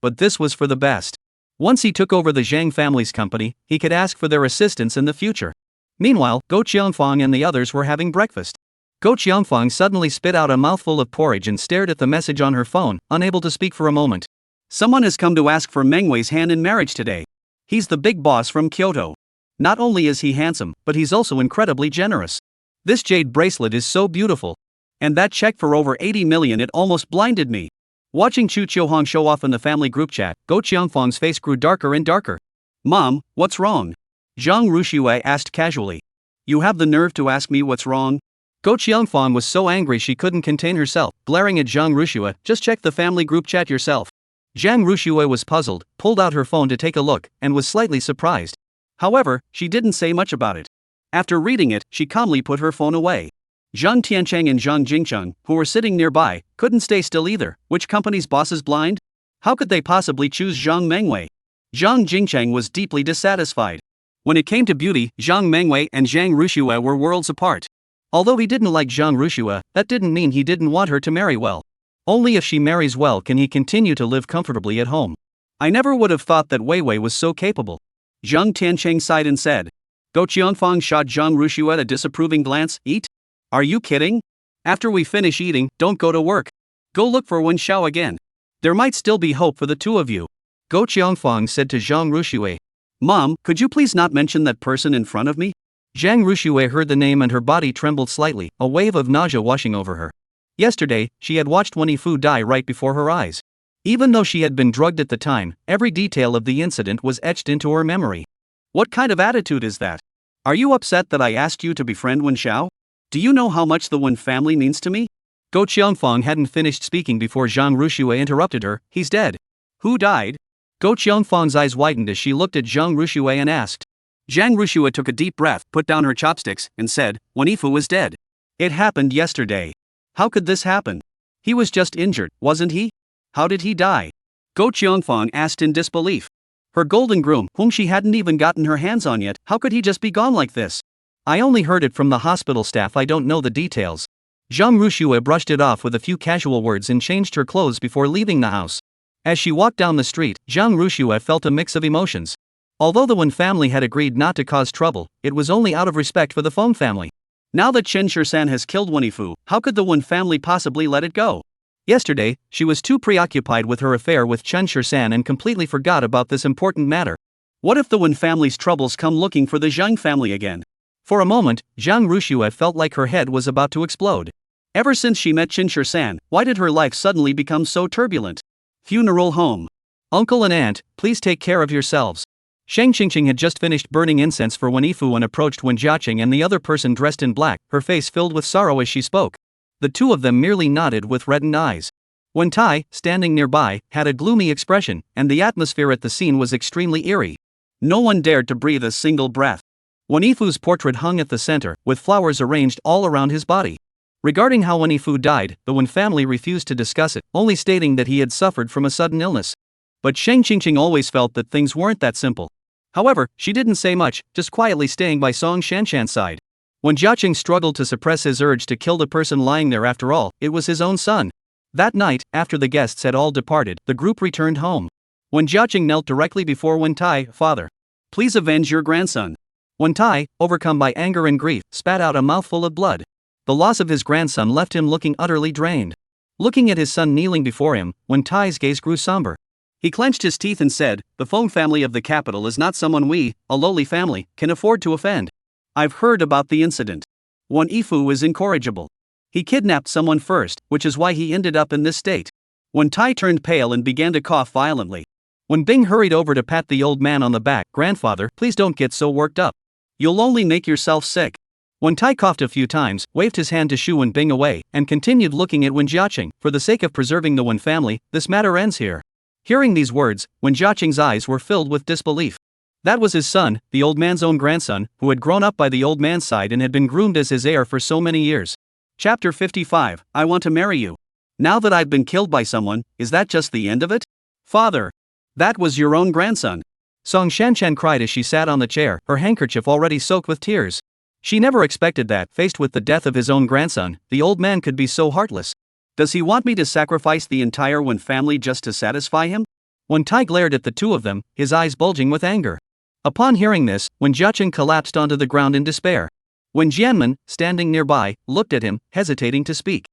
But this was for the best. Once he took over the Zhang family's company, he could ask for their assistance in the future. Meanwhile, Go Qiangfang and the others were having breakfast. Go Qiangfang suddenly spit out a mouthful of porridge and stared at the message on her phone, unable to speak for a moment. Someone has come to ask for Mengwei's hand in marriage today. He's the big boss from Kyoto. Not only is he handsome, but he's also incredibly generous. This jade bracelet is so beautiful. And that check for over 80 million, it almost blinded me. Watching Chu Qiuhong show off in the family group chat, Go Qiangfang's face grew darker and darker. Mom, what's wrong? Zhang Ruxue asked casually. You have the nerve to ask me what's wrong? Go Qiangfang was so angry she couldn't contain herself, glaring at Zhang Ruxue. Just check the family group chat yourself. Zhang Ruxue was puzzled, pulled out her phone to take a look, and was slightly surprised. However, she didn't say much about it. After reading it, she calmly put her phone away. Zhang Tiancheng and Zhang Jingcheng, who were sitting nearby, couldn't stay still either. Which company's boss is blind? How could they possibly choose Zhang Mengwei? Zhang Jingcheng was deeply dissatisfied. When it came to beauty, Zhang Mengwei and Zhang Ruxue were worlds apart. Although he didn't like Zhang Ruxue, that didn't mean he didn't want her to marry well. Only if she marries well can he continue to live comfortably at home. I never would have thought that Wei Wei was so capable. Zhang Tiancheng sighed and said. Go Qiangfang shot Zhang Ruxue a disapproving glance. Eat? Are you kidding? After we finish eating, don't go to work. Go look for Wen Xiao again. There might still be hope for the two of you. Go Qiangfang said to Zhang Ruxue. Mom, could you please not mention that person in front of me? Zhang Ruxue heard the name and her body trembled slightly, a wave of nausea washing over her. Yesterday, she had watched Wen Yifu die right before her eyes. Even though she had been drugged at the time, every detail of the incident was etched into her memory. What kind of attitude is that? Are you upset that I asked you to befriend Wen Xiao? Do you know how much the Wen family means to me? Go Qiangfang hadn't finished speaking before Zhang Ruxue interrupted her. He's dead. Who died? Go Qiangfang's eyes widened as she looked at Zhang Ruxue and asked. Zhang Ruxue took a deep breath, put down her chopsticks, and said, Wen Yifu was dead. It happened yesterday. How could this happen? He was just injured, wasn't he? How did he die? Go Qiangfang asked in disbelief. Her golden groom, whom she hadn't even gotten her hands on yet, how could he just be gone like this? I only heard it from the hospital staff, I don't know the details. Zhang Ruxue brushed it off with a few casual words and changed her clothes before leaving the house. As she walked down the street, Zhang Ruxue felt a mix of emotions. Although the Wen family had agreed not to cause trouble, it was only out of respect for the Feng family. Now that Chen Shisan has killed Wen Yifu, how could the Wen family possibly let it go? Yesterday, she was too preoccupied with her affair with Chen Shisan and completely forgot about this important matter. What if the Wen family's troubles come looking for the Zhang family again? For a moment, Zhang Ruxue felt like her head was about to explode. Ever since she met Chen Shisan, why did her life suddenly become so turbulent? Funeral home. Uncle and aunt, please take care of yourselves. Shang Qingqing had just finished burning incense for Wen Yifu and approached Wen Jiaqing and the other person dressed in black, her face filled with sorrow as she spoke. The two of them merely nodded with reddened eyes. Wen Tai, standing nearby, had a gloomy expression, and the atmosphere at the scene was extremely eerie. No one dared to breathe a single breath. Wen Yifu's portrait hung at the center, with flowers arranged all around his body. Regarding how Wen Yifu died, the Wen family refused to discuss it, only stating that he had suffered from a sudden illness. But Shang Qingqing always felt that things weren't that simple. However, she didn't say much, just quietly staying by Song Shanshan's side. When Jiaqing struggled to suppress his urge to kill the person lying there, after all, it was his own son. That night, after the guests had all departed, the group returned home. When Jiaqing knelt directly before Wen Tai, Father, please avenge your grandson. Wen Tai, overcome by anger and grief, spat out a mouthful of blood. The loss of his grandson left him looking utterly drained. Looking at his son kneeling before him, Wen Tai's gaze grew somber. He clenched his teeth and said, the Feng family of the capital is not someone we, a lowly family, can afford to offend. I've heard about the incident. Wen Yifu is incorrigible. He kidnapped someone first, which is why he ended up in this state. Wen Tai turned pale and began to cough violently. Wen Bing hurried over to pat the old man on the back. Grandfather, please don't get so worked up. You'll only make yourself sick. Wen Tai coughed a few times, waved his hand to shoo Wen Bing away, and continued looking at Wen Jiaqing. For the sake of preserving the Wen family, this matter ends here. Hearing these words, Wen Jiaqing's eyes were filled with disbelief. That was his son, the old man's own grandson, who had grown up by the old man's side and had been groomed as his heir for so many years. Chapter 55, I want to marry you. Now that I've been killed by someone, is that just the end of it? Father! That was your own grandson. Song Shanshan cried as she sat on the chair, her handkerchief already soaked with tears. She never expected that, faced with the death of his own grandson, the old man could be so heartless. Does he want me to sacrifice the entire Wen family just to satisfy him? Wen Tai glared at the two of them, his eyes bulging with anger. Upon hearing this, Wen Jiaqing collapsed onto the ground in despair. Wen Jianmen, standing nearby, looked at him, hesitating to speak.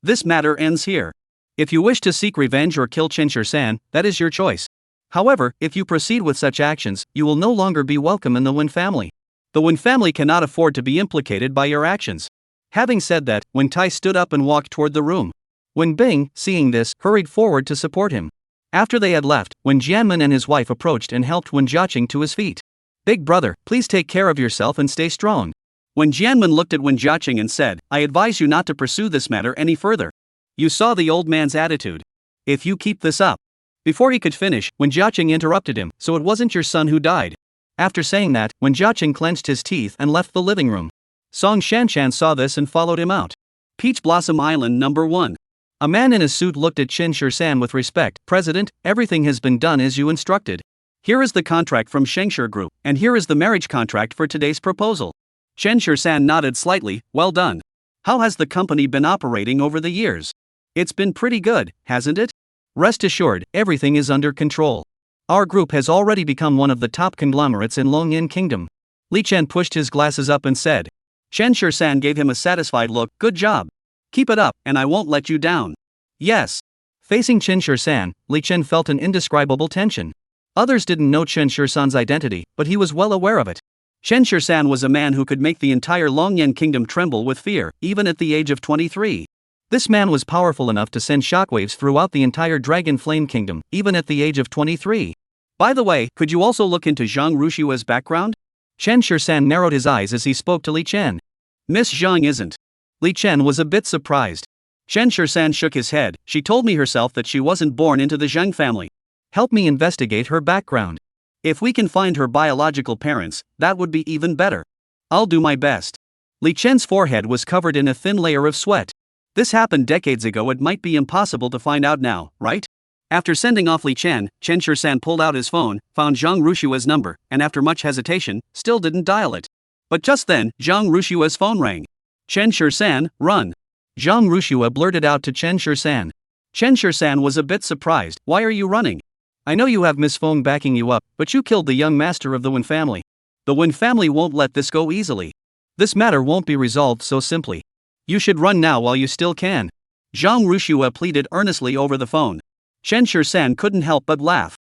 This matter ends here. If you wish to seek revenge or kill Chen Shisan, that is your choice. However, if you proceed with such actions, you will no longer be welcome in the Wen family. The Wen family cannot afford to be implicated by your actions. Having said that, Wen Tai stood up and walked toward the room. Wen Bing, seeing this, hurried forward to support him. After they had left, Wen Jianmen and his wife approached and helped Wen Jiaqing to his feet. Big brother, please take care of yourself and stay strong. Wen Jianmen looked at Wen Jiaqing and said, I advise you not to pursue this matter any further. You saw the old man's attitude. If you keep this up. Before he could finish, Wen Jiaqing interrupted him, so it wasn't your son who died. After saying that, Wen Jiaqing clenched his teeth and left the living room. Song Shanshan saw this and followed him out. Peach Blossom Island number 1. A man in a suit looked at Chen Shisan with respect. President, everything has been done as you instructed. Here is the contract from Shengshi Group, and here is the marriage contract for today's proposal. Chen Shisan nodded slightly. Well done. How has the company been operating over the years? It's been pretty good, hasn't it? Rest assured, everything is under control. Our group has already become one of the top conglomerates in Longyin Kingdom. Li Chen pushed his glasses up and said. Chen Shisan gave him a satisfied look. Good job. Keep it up, and I won't let you down. Yes. Facing Chen Shisan, Li Chen felt an indescribable tension. Others didn't know Chen Shursan's identity, but he was well aware of it. Chen Shursan was a man who could make the entire Longyan kingdom tremble with fear, even at the age of 23. This man was powerful enough to send shockwaves throughout the entire Dragon Flame kingdom, even at the age of 23. By the way, could you also look into Zhang Rushua's background? Chen Shursan narrowed his eyes as he spoke to Li Chen. Miss Zhang isn't. Li Chen was a bit surprised. Chen Shursan shook his head. She told me herself that she wasn't born into the Zhang family. Help me investigate her background. If we can find her biological parents, that would be even better. I'll do my best. Li Chen's forehead was covered in a thin layer of sweat. This happened decades ago. It might be impossible to find out now, right? After sending off Li Chen, Chen Shursan pulled out his phone, found Zhang Rushua's number, and after much hesitation, still didn't dial it. But just then, Zhang Rushua's phone rang. Chen Shursan, run. Zhang Rushua blurted out to Chen Shursan. Chen Shursan was a bit surprised. Why are you running? I know you have Miss Feng backing you up, but you killed the young master of the Wen family. The Wen family won't let this go easily. This matter won't be resolved so simply. You should run now while you still can. Zhang Rushua pleaded earnestly over the phone. Chen Shursan couldn't help but laugh.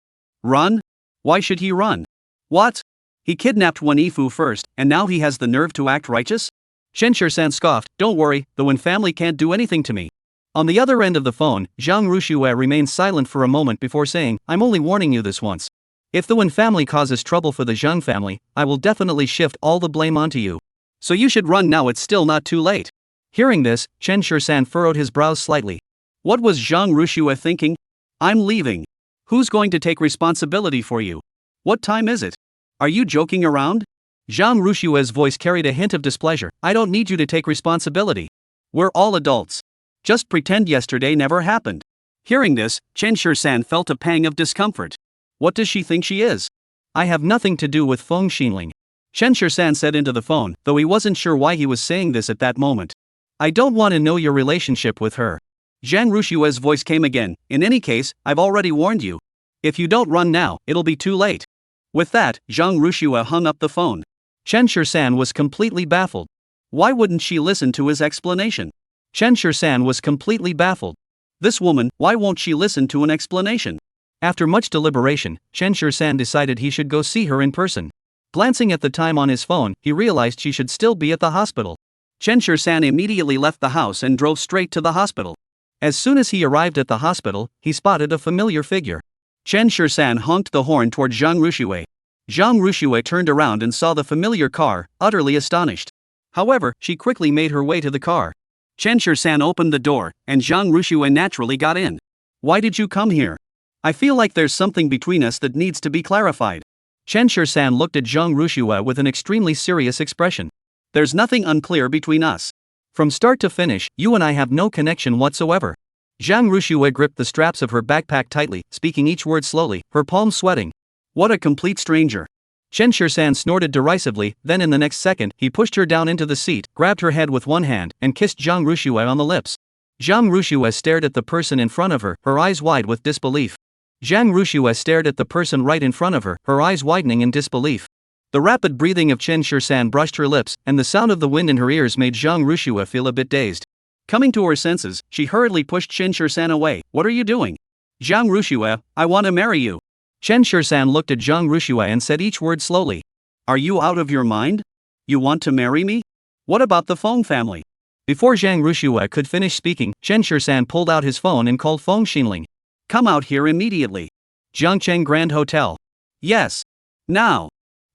Run? Why should he run? What? He kidnapped Wen Yifu first, and now he has the nerve to act righteous? Chen Shursan scoffed. Don't worry, the Wen family can't do anything to me. On the other end of the phone, Zhang Rushua remained silent for a moment before saying, I'm only warning you this once. If the Wen family causes trouble for the Zhang family, I will definitely shift all the blame onto you. So you should run now, it's still not too late. Hearing this, Chen Shursan furrowed his brows slightly. What was Zhang Rushua thinking? I'm leaving. Who's going to take responsibility for you? What time is it? Are you joking around? Zhang Rushua's voice carried a hint of displeasure. I don't need you to take responsibility. We're all adults. Just pretend yesterday never happened. Hearing this, Chen Shursan felt a pang of discomfort. What does she think she is? I have nothing to do with Feng Xinling. Chen Shursan said into the phone, though he wasn't sure why he was saying this at that moment. I don't want to know your relationship with her. Zhang Rushua's voice came again. In any case, I've already warned you. If you don't run now, it'll be too late. With that, Zhang Rushua hung up the phone. Chen Shursan was completely baffled. Why wouldn't she listen to his explanation? Chen Shursan was completely baffled. This woman, why won't she listen to an explanation? After much deliberation, Chen Shursan decided he should go see her in person. Glancing at the time on his phone, he realized she should still be at the hospital. Chen Shursan immediately left the house and drove straight to the hospital. As soon as he arrived at the hospital, he spotted a familiar figure. Chen Shursan honked the horn toward Zhang Rushua. Zhang Rushua turned around and saw the familiar car, utterly astonished. However, she quickly made her way to the car. Chen Shursan opened the door, and Zhang Rushua naturally got in. Why did you come here? I feel like there's something between us that needs to be clarified. Chen Shursan looked at Zhang Rushua with an extremely serious expression. There's nothing unclear between us. From start to finish, you and I have no connection whatsoever. Zhang Rushua gripped the straps of her backpack tightly, speaking each word slowly, her palms sweating. What a complete stranger. Chen Shursan snorted derisively, then in the next second, he pushed her down into the seat, grabbed her head with one hand, and kissed Zhang Rushua on the lips. Zhang Rushua stared at the person in front of her, her eyes wide with disbelief. Zhang Rushua stared at the person right in front of her, her eyes widening in disbelief. The rapid breathing of Chen Shursan brushed her lips, and the sound of the wind in her ears made Zhang Rushua feel a bit dazed. Coming to her senses, she hurriedly pushed Chen Shursan away. What are you doing? Zhang Rushua, I want to marry you. Chen Shursan looked at Zhang Rushua and said each word slowly. Are you out of your mind? You want to marry me? What about the Feng family? Before Zhang Rushua could finish speaking, Chen Shursan pulled out his phone and called Feng Xinling. Come out here immediately. Jiangcheng Grand Hotel. Yes. Now.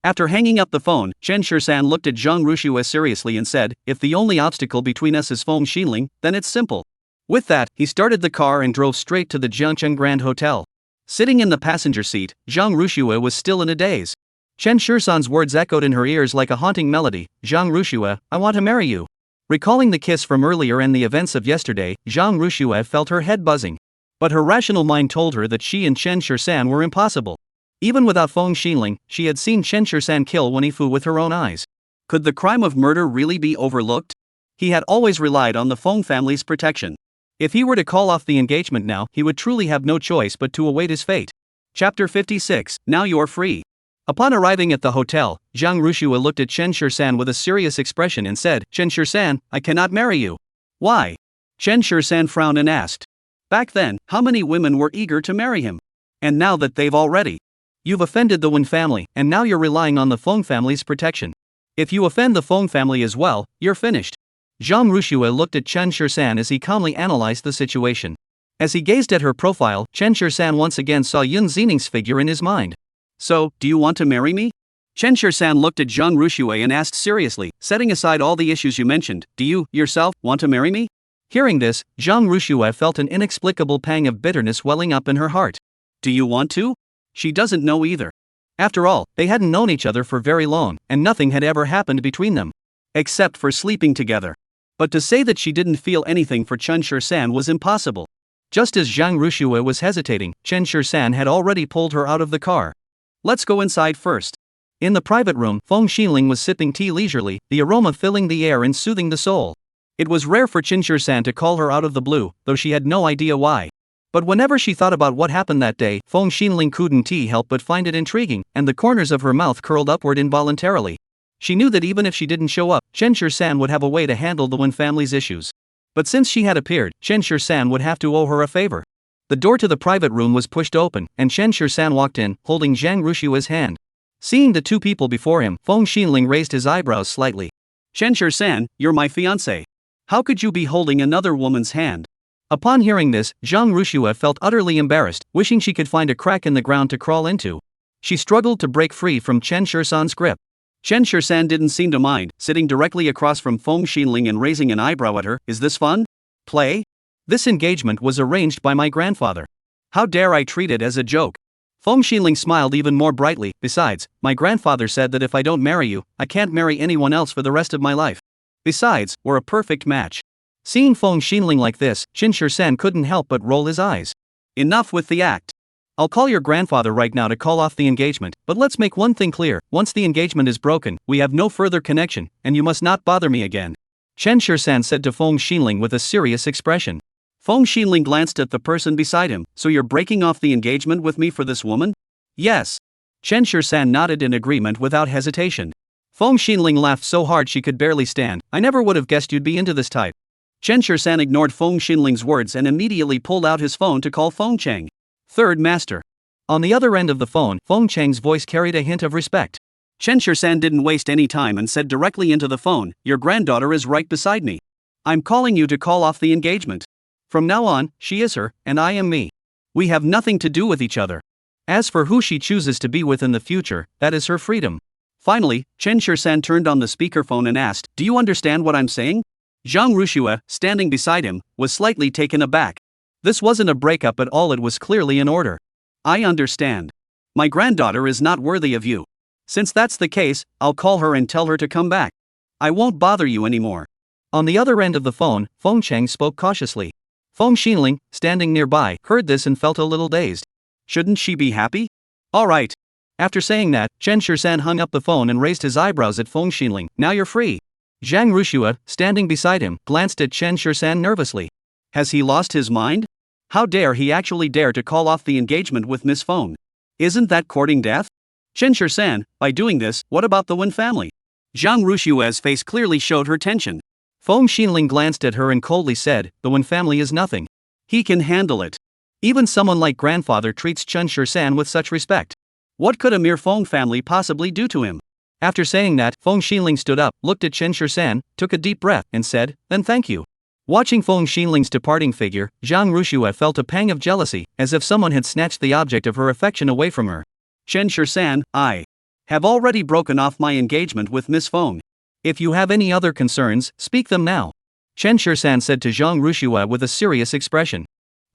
After hanging up the phone, Chen Shursan looked at Zhang Rushua seriously and said, if the only obstacle between us is Feng Xinling, then it's simple. With that, he started the car and drove straight to the Jiangcheng Grand Hotel. Sitting in the passenger seat, Zhang Rushua was still in a daze. Chen Shursan's words echoed in her ears like a haunting melody. Zhang Rushua, I want to marry you. Recalling the kiss from earlier and the events of yesterday, Zhang Rushua felt her head buzzing. But her rational mind told her that she and Chen Shursan were impossible. Even without Feng Xinling, she had seen Chen Shursan kill Wen Yifu with her own eyes. Could the crime of murder really be overlooked? He had always relied on the Feng family's protection. If he were to call off the engagement now, he would truly have no choice but to await his fate. Chapter 56, Now You're Free. Upon arriving at the hotel, Zhang Rushua looked at Chen Shursan with a serious expression and said, Chen Shursan, I cannot marry you. Why? Chen Shursan frowned and asked. Back then, how many women were eager to marry him? And now that they've already You've offended the Wen family, and now you're relying on the Feng family's protection. If you offend the Feng family as well, you're finished. Zhang Rushue looked at Chen Shisan as he calmly analyzed the situation. As he gazed at her profile, Chen Shisan once again saw Yun Xining's figure in his mind. So, do you want to marry me? Chen Shisan looked at Zhang Rushue and asked seriously, setting aside all the issues you mentioned, do you, yourself, want to marry me? Hearing this, Zhang Rushue felt an inexplicable pang of bitterness welling up in her heart. Do you want to? She doesn't know either. After all, they hadn't known each other for very long, and nothing had ever happened between them. Except for sleeping together. But to say that she didn't feel anything for Chen Shisan was impossible. Just as Zhang Rushue was hesitating, Chen Shisan had already pulled her out of the car. Let's go inside first. In the private room, Feng Xinling was sipping tea leisurely, the aroma filling the air and soothing the soul. It was rare for Chen Shisan to call her out of the blue, though she had no idea why. But whenever she thought about what happened that day, Feng Xinling couldn't help but find it intriguing, and the corners of her mouth curled upward involuntarily. She knew that even if she didn't show up, Chen Shisan would have a way to handle the Wen family's issues. But since she had appeared, Chen Shisan would have to owe her a favor. The door to the private room was pushed open, and Chen Shisan walked in, holding Zhang Rushue's hand. Seeing the two people before him, Feng Xinling raised his eyebrows slightly. Chen Shisan, you're my fiancé. How could you be holding another woman's hand? Upon hearing this, Zhang Rushue felt utterly embarrassed, wishing she could find a crack in the ground to crawl into. She struggled to break free from Chen Shisan's grip. Chen Shisan didn't seem to mind, sitting directly across from Feng Xinling and raising an eyebrow at her. Is this fun? Play? This engagement was arranged by my grandfather. How dare I treat it as a joke? Feng Xinling smiled even more brightly. Besides, my grandfather said that if I don't marry you, I can't marry anyone else for the rest of my life. Besides, we're a perfect match. Seeing Feng Xinling like this, Chen Shisan couldn't help but roll his eyes. Enough with the act. I'll call your grandfather right now to call off the engagement, but let's make one thing clear, once the engagement is broken, we have no further connection, and you must not bother me again. Chen Shisan said to Feng Xinling with a serious expression. Feng Xinling glanced at the person beside him. So you're breaking off the engagement with me for this woman? Yes. Chen Shisan nodded in agreement without hesitation. Feng Xinling laughed so hard she could barely stand. I never would have guessed you'd be into this type. Chen Shisan ignored Feng Xinling's words and immediately pulled out his phone to call Feng Cheng. Third master. On the other end of the phone, Feng Cheng's voice carried a hint of respect. Chen Shisan didn't waste any time and said directly into the phone, your granddaughter is right beside me. I'm calling you to call off the engagement. From now on, she is her, and I am me. We have nothing to do with each other. As for who she chooses to be with in the future, that is her freedom. Finally, Chen Shisan turned on the speakerphone and asked, do you understand what I'm saying? Zhang Rushue, standing beside him, was slightly taken aback. This wasn't a breakup at all, it was clearly an order. I understand. My granddaughter is not worthy of you. Since that's the case, I'll call her and tell her to come back. I won't bother you anymore. On the other end of the phone, Feng Cheng spoke cautiously. Feng Xinling, standing nearby, heard this and felt a little dazed. Shouldn't she be happy? All right. After saying that, Chen Shisan hung up the phone and raised his eyebrows at Feng Xinling. Now you're free. Zhang Rushue, standing beside him, glanced at Chen Shisan nervously. Has he lost his mind? How dare he actually dare to call off the engagement with Miss Feng? Isn't that courting death? Chen Shisan, by doing this, what about the Wen family? Zhang Rushue's face clearly showed her tension. Feng Xinling glanced at her and coldly said, the Wen family is nothing. He can handle it. Even someone like grandfather treats Chen Shisan with such respect. What could a mere Feng family possibly do to him? After saying that, Feng Xinling stood up, looked at Chen Shisan, took a deep breath, and said, then thank you. Watching Feng Xinling's departing figure, Zhang Rushue felt a pang of jealousy, as if someone had snatched the object of her affection away from her. Chen Shisan, I have already broken off my engagement with Miss Feng. If you have any other concerns, speak them now. Chen Shisan said to Zhang Rushue with a serious expression.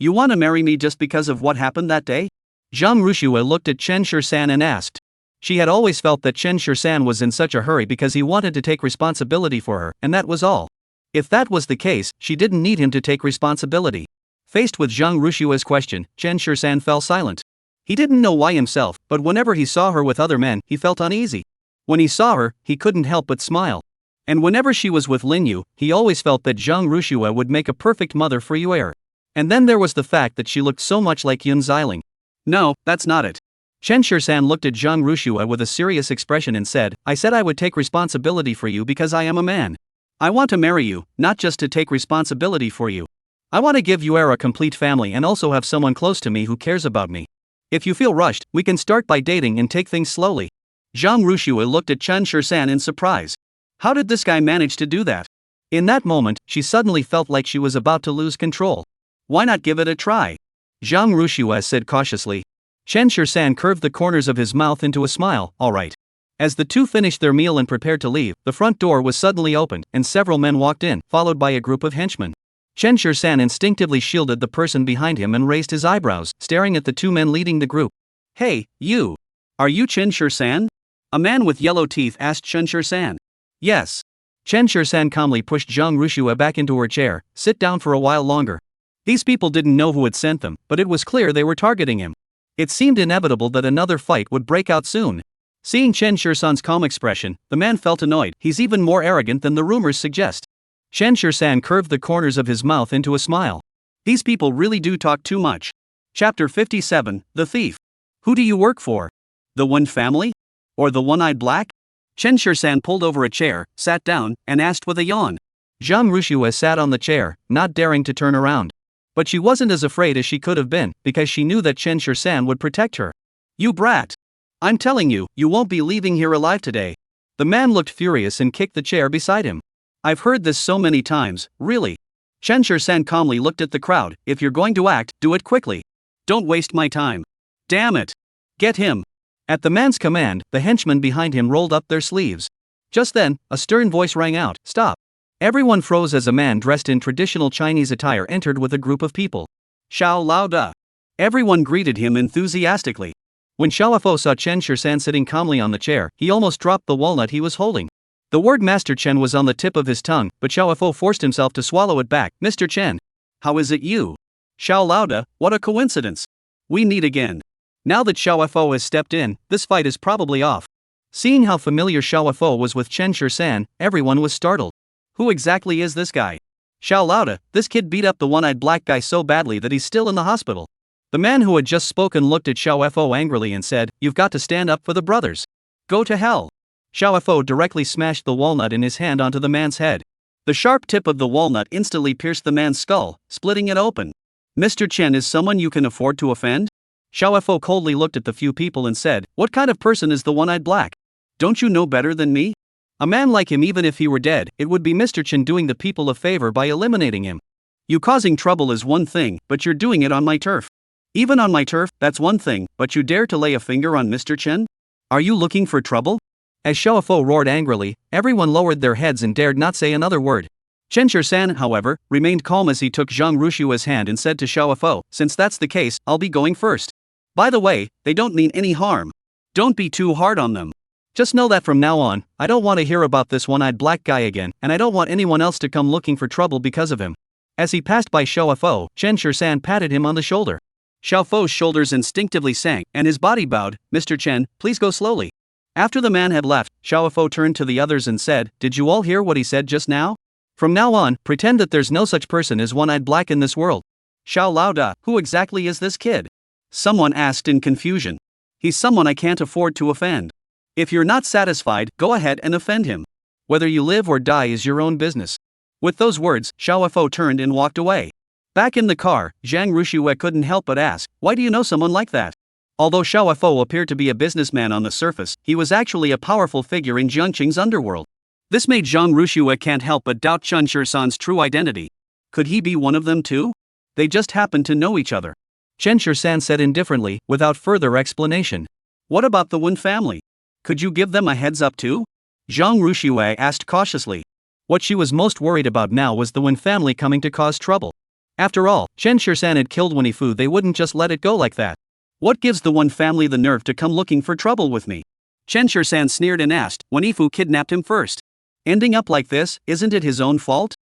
You want to marry me just because of what happened that day? Zhang Rushue looked at Chen Shisan and asked. She had always felt that Chen Shisan was in such a hurry because he wanted to take responsibility for her, and that was all. If that was the case, she didn't need him to take responsibility. Faced with Zhang Rushue's question, Chen Shisan fell silent. He didn't know why himself, but whenever he saw her with other men, he felt uneasy. When he saw her, he couldn't help but smile. And whenever she was with Lin Yu, he always felt that Zhang Rushue would make a perfect mother for Yuer. And then there was the fact that she looked so much like Yun Xiling. No, that's not it. Chen Shisan looked at Zhang Rushue with a serious expression and said, I said I would take responsibility for you because I am a man. I want to marry you, not just to take responsibility for you. I want to give Yuer a complete family and also have someone close to me who cares about me. If you feel rushed, we can start by dating and take things slowly. Zhang Rushua looked at Chen Shisan in surprise. How did this guy manage to do that? In that moment, she suddenly felt like she was about to lose control. Why not give it a try? Zhang Rushua said cautiously. Chen Shisan curved the corners of his mouth into a smile. All right. As the two finished their meal and prepared to leave, the front door was suddenly opened, and several men walked in, followed by a group of henchmen. Chen Shisan instinctively shielded the person behind him and raised his eyebrows, staring at the two men leading the group. Hey, you! Are you Chen Shisan? A man with yellow teeth asked Chen Shisan. Yes. Chen Shisan calmly pushed Zhang Rushua back into her chair. Sit down for a while longer. These people didn't know who had sent them, but it was clear they were targeting him. It seemed inevitable that another fight would break out soon. Seeing Chen Shisan's calm expression, the man felt annoyed. He's even more arrogant than the rumors suggest. Chen Shisan curved the corners of his mouth into a smile. These people really do talk too much. Chapter 57, The Thief. Who do you work for? The One family? Or the One-Eyed Black? Chen Shisan pulled over a chair, sat down, and asked with a yawn. Zhang Rushua sat on the chair, not daring to turn around. But she wasn't as afraid as she could have been, because she knew that Chen Shisan would protect her. You brat! I'm telling you, you won't be leaving here alive today. The man looked furious and kicked the chair beside him. I've heard this so many times, really. Chen Shisan calmly looked at the crowd. If you're going to act, do it quickly. Don't waste my time. Damn it! Get him! At the man's command, the henchmen behind him rolled up their sleeves. Just then, a stern voice rang out, Stop! Everyone froze as a man dressed in traditional Chinese attire entered with a group of people. Xiao Lao Da. Everyone greeted him enthusiastically. When Xiaofo saw Chen Shisan sitting calmly on the chair, he almost dropped the walnut he was holding. The word Master Chen was on the tip of his tongue, but Xiaofo forced himself to swallow it back. Mr. Chen. How is it you? Xiao Lao Da, what a coincidence. We meet again. Now that Xiaofo has stepped in, this fight is probably off. Seeing how familiar Xiaofo was with Chen Shisan, everyone was startled. Who exactly is this guy? Xiao Lao Da, this kid beat up the one-eyed black guy so badly that he's still in the hospital. The man who had just spoken looked at Xiaofo angrily and said, You've got to stand up for the brothers. Go to hell. Xiaofo directly smashed the walnut in his hand onto the man's head. The sharp tip of the walnut instantly pierced the man's skull, splitting it open. Mr. Chen is someone you can afford to offend? Xiaofo coldly looked at the few people and said, What kind of person is the one-eyed black? Don't you know better than me? A man like him, even if he were dead, it would be Mr. Chen doing the people a favor by eliminating him. You causing trouble is one thing, but you're doing it on my turf. Even on my turf, that's one thing, but you dare to lay a finger on Mr. Chen? Are you looking for trouble? As Xiaofo roared angrily, everyone lowered their heads and dared not say another word. Chen Shisan, however, remained calm as he took Zhang Rushua's hand and said to Xiaofo, Since that's the case, I'll be going first. By the way, they don't mean any harm. Don't be too hard on them. Just know that from now on, I don't want to hear about this one-eyed black guy again, and I don't want anyone else to come looking for trouble because of him. As he passed by Xiaofo, Chen Shisan patted him on the shoulder. Xiaofo's shoulders instinctively sank, and his body bowed. Mr. Chen, please go slowly. After the man had left, Xiaofo turned to the others and said, Did you all hear what he said just now? From now on, pretend that there's no such person as one-eyed black in this world. Xiao Lao Da, who exactly is this kid? Someone asked in confusion. He's someone I can't afford to offend. If you're not satisfied, go ahead and offend him. Whether you live or die is your own business. With those words, Xiaofo turned and walked away. Back in the car, Zhang Rushua couldn't help but ask, Why do you know someone like that? Although Xiaofo appeared to be a businessman on the surface, he was actually a powerful figure in Jiangqing's underworld. This made Zhang Rushua can't help but doubt Chen Shisan's true identity. Could he be one of them too? They just happened to know each other. Chen Shisan said indifferently, without further explanation. What about the Wen family? Could you give them a heads up too? Zhang Rushua asked cautiously. What she was most worried about now was the Wen family coming to cause trouble. After all, Chen Shisan had killed Winifу. They wouldn't just let it go like that. What gives the Wen family the nerve to come looking for trouble with me? Chen Shisan sneered and asked, Winifu kidnapped him first. Ending up like this, isn't it his own fault?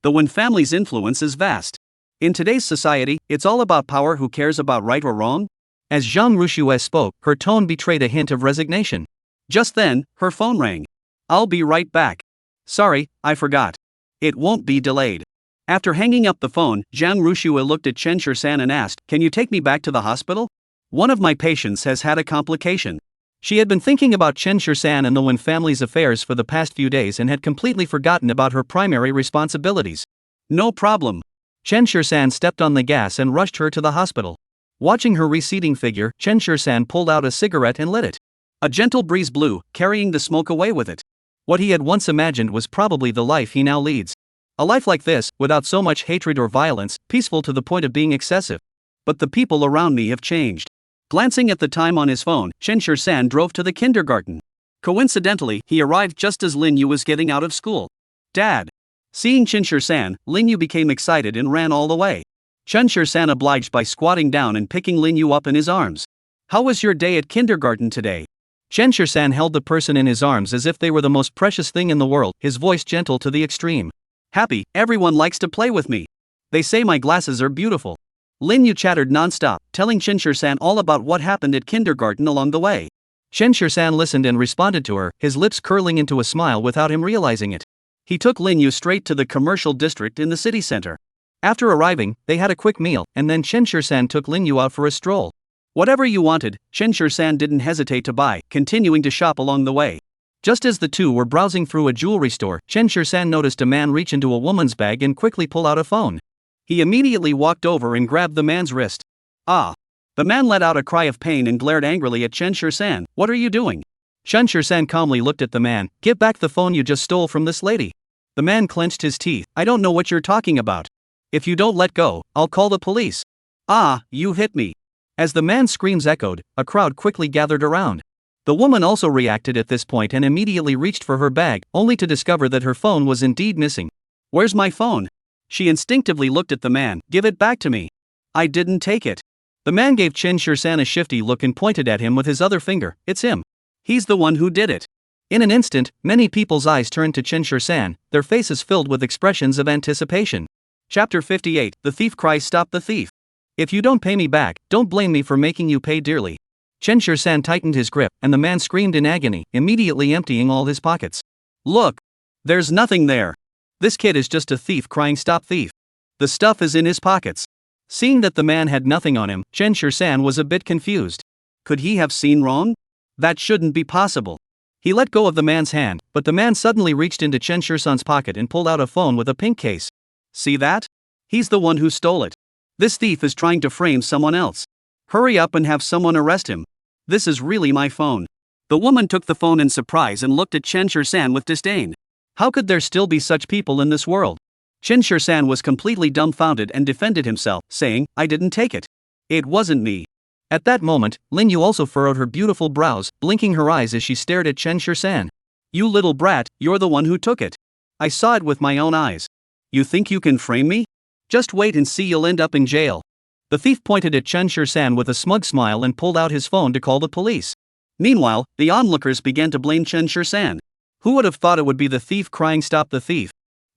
The Wen family's influence is vast. In today's society, it's all about power. Who cares about right or wrong? As Zhang Rushua spoke, her tone betrayed a hint of resignation. Just then, her phone rang. I'll be right back. Sorry, I forgot. It won't be delayed. After hanging up the phone, Zhang Rushua looked at Chen Shisan and asked, Can you take me back to the hospital? One of my patients has had a complication. She had been thinking about Chen Shisan and the Wen family's affairs for the past few days and had completely forgotten about her primary responsibilities. No problem. Chen Shisan stepped on the gas and rushed her to the hospital. Watching her receding figure, Chen Shursan pulled out a cigarette and lit it. A gentle breeze blew, carrying the smoke away with it. What he had once imagined was probably the life he now leads. A life like this, without so much hatred or violence, peaceful to the point of being excessive. But the people around me have changed. Glancing at the time on his phone, Chen Shursan drove to the kindergarten. Coincidentally, he arrived just as Lin Yu was getting out of school. Dad! Seeing Chen Shursan, Lin Yu became excited and ran all the way. Chen Shursan obliged by squatting down and picking Lin Yu up in his arms. How was your day at kindergarten today? Chen Shursan held the person in his arms as if they were the most precious thing in the world, his voice gentle to the extreme. Happy, everyone likes to play with me. They say my glasses are beautiful. Lin Yu chattered non-stop, telling Chen Shursan all about what happened at kindergarten along the way. Chen Shursan listened and responded to her, his lips curling into a smile without him realizing it. He took Lin Yu straight to the commercial district in the city center. After arriving, they had a quick meal, and then Chen Shursan took Lin Yu out for a stroll. Whatever you wanted, Chen Shursan didn't hesitate to buy, continuing to shop along the way. Just as the two were browsing through a jewelry store, Chen Shursan noticed a man reach into a woman's bag and quickly pull out a phone. He immediately walked over and grabbed the man's wrist. Ah! The man let out a cry of pain and glared angrily at Chen Shursan. What are you doing? Chen Shursan calmly looked at the man. Give back the phone you just stole from this lady. The man clenched his teeth. I don't know what you're talking about. If you don't let go, I'll call the police. Ah, you hit me. As the man's screams echoed, a crowd quickly gathered around. The woman also reacted at this point and immediately reached for her bag, only to discover that her phone was indeed missing. Where's my phone? She instinctively looked at the man. Give it back to me. I didn't take it. The man gave Chen Shursan a shifty look and pointed at him with his other finger. It's him. He's the one who did it. In an instant, many people's eyes turned to Chen Shursan, their faces filled with expressions of anticipation. Chapter 58, The Thief Cries Stop the Thief. If you don't pay me back, don't blame me for making you pay dearly. Chen Shursan tightened his grip, and the man screamed in agony, immediately emptying all his pockets. Look! There's nothing there. This kid is just a thief crying stop thief. The stuff is in his pockets. Seeing that the man had nothing on him, Chen Shursan was a bit confused. Could he have seen wrong? That shouldn't be possible. He let go of the man's hand, but the man suddenly reached into Chen Shursan's pocket and pulled out a phone with a pink case. See that? He's the one who stole it. This thief is trying to frame someone else. Hurry up and have someone arrest him. This is really my phone. The woman took the phone in surprise and looked at Chen Shursan with disdain. How could there still be such people in this world? Chen Shursan was completely dumbfounded and defended himself, saying, I didn't take it. It wasn't me. At that moment, Lin Yu also furrowed her beautiful brows, blinking her eyes as she stared at Chen Shursan. You little brat, you're the one who took it. I saw it with my own eyes. You think you can frame me? Just wait and see, you'll end up in jail. The thief pointed at Chen Shursan with a smug smile and pulled out his phone to call the police. Meanwhile, the onlookers began to blame Chen Shursan. Who would have thought it would be the thief crying stop the thief?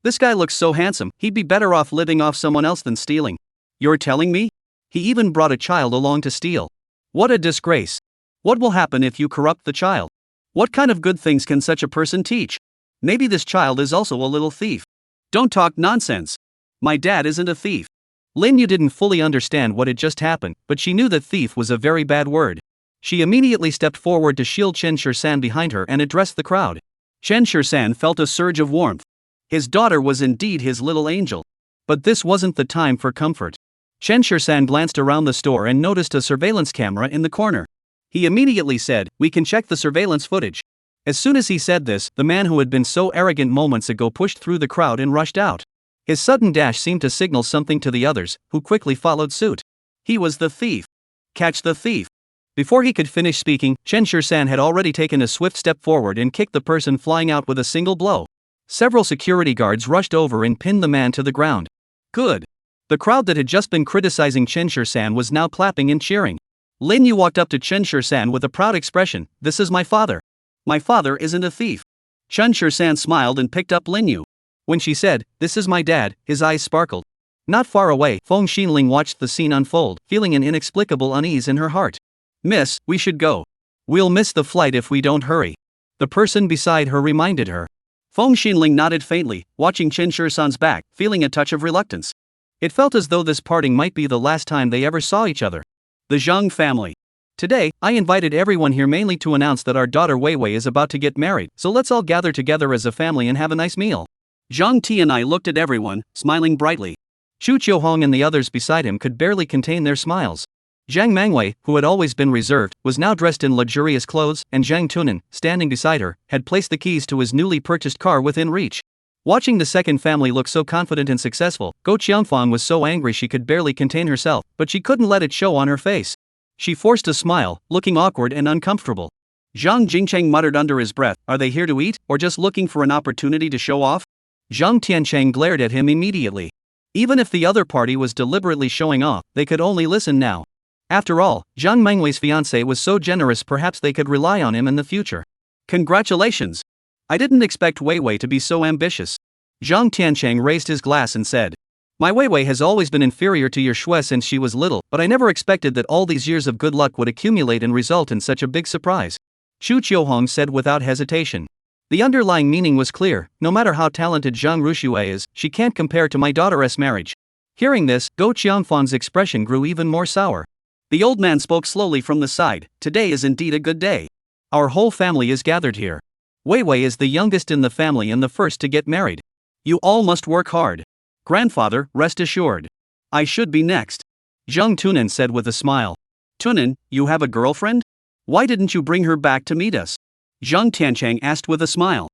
This guy looks so handsome, he'd be better off living off someone else than stealing. You're telling me? He even brought a child along to steal. What a disgrace. What will happen if you corrupt the child? What kind of good things can such a person teach? Maybe this child is also a little thief. Don't talk nonsense. My dad isn't a thief. Lin Yu didn't fully understand what had just happened, but she knew that thief was a very bad word. She immediately stepped forward to shield Chen Shursan behind her and addressed the crowd. Chen Shursan felt a surge of warmth. His daughter was indeed his little angel. But this wasn't the time for comfort. Chen Shursan glanced around the store and noticed a surveillance camera in the corner. He immediately said, we can check the surveillance footage. As soon as he said this, the man who had been so arrogant moments ago pushed through the crowd and rushed out. His sudden dash seemed to signal something to the others, who quickly followed suit. He was the thief. Catch the thief. Before he could finish speaking, Chen Shursan had already taken a swift step forward and kicked the person flying out with a single blow. Several security guards rushed over and pinned the man to the ground. Good. The crowd that had just been criticizing Chen Shursan was now clapping and cheering. Lin Yu walked up to Chen Shursan with a proud expression. This is my father. My father isn't a thief. Chen Shursan smiled and picked up Lin Yu. When she said, this is my dad, his eyes sparkled. Not far away, Feng Xinling watched the scene unfold, feeling an inexplicable unease in her heart. Miss, we should go. We'll miss the flight if we don't hurry. The person beside her reminded her. Feng Xinling nodded faintly, watching Chen Shursan's back, feeling a touch of reluctance. It felt as though this parting might be the last time they ever saw each other. The Zhang family. Today, I invited everyone here mainly to announce that our daughter Wei Wei is about to get married, so let's all gather together as a family and have a nice meal. Zhang Ti and I looked at everyone, smiling brightly. Chu Qiuhong and the others beside him could barely contain their smiles. Zhang Mangwei, who had always been reserved, was now dressed in luxurious clothes, and Zhang Tunan, standing beside her, had placed the keys to his newly purchased car within reach. Watching the second family look so confident and successful, Go Qiangfang was so angry she could barely contain herself, but she couldn't let it show on her face. She forced a smile, looking awkward and uncomfortable. Zhang Jingcheng muttered under his breath, "Are they here to eat, or just looking for an opportunity to show off?" Zhang Tiancheng glared at him immediately. Even if the other party was deliberately showing off, they could only listen now. After all, Zhang Mengwei's fiancé was so generous, perhaps they could rely on him in the future. Congratulations! I didn't expect Wei Wei to be so ambitious. Zhang Tiancheng raised his glass and said, "My Wei Wei has always been inferior to your Shui since she was little, but I never expected that all these years of good luck would accumulate and result in such a big surprise." Chu Qiuhong said without hesitation. The underlying meaning was clear: no matter how talented Zhang Ruxue is, she can't compare to my daughter's marriage. Hearing this, Go Qiangfang's expression grew even more sour. The old man spoke slowly from the side. "Today is indeed a good day. Our whole family is gathered here. Wei Wei is the youngest in the family and the first to get married. You all must work hard. Grandfather, rest assured. I should be next." Zhang Tunan said with a smile. "Tunan, you have a girlfriend? Why didn't you bring her back to meet us?" Zhang Tiancheng asked with a smile.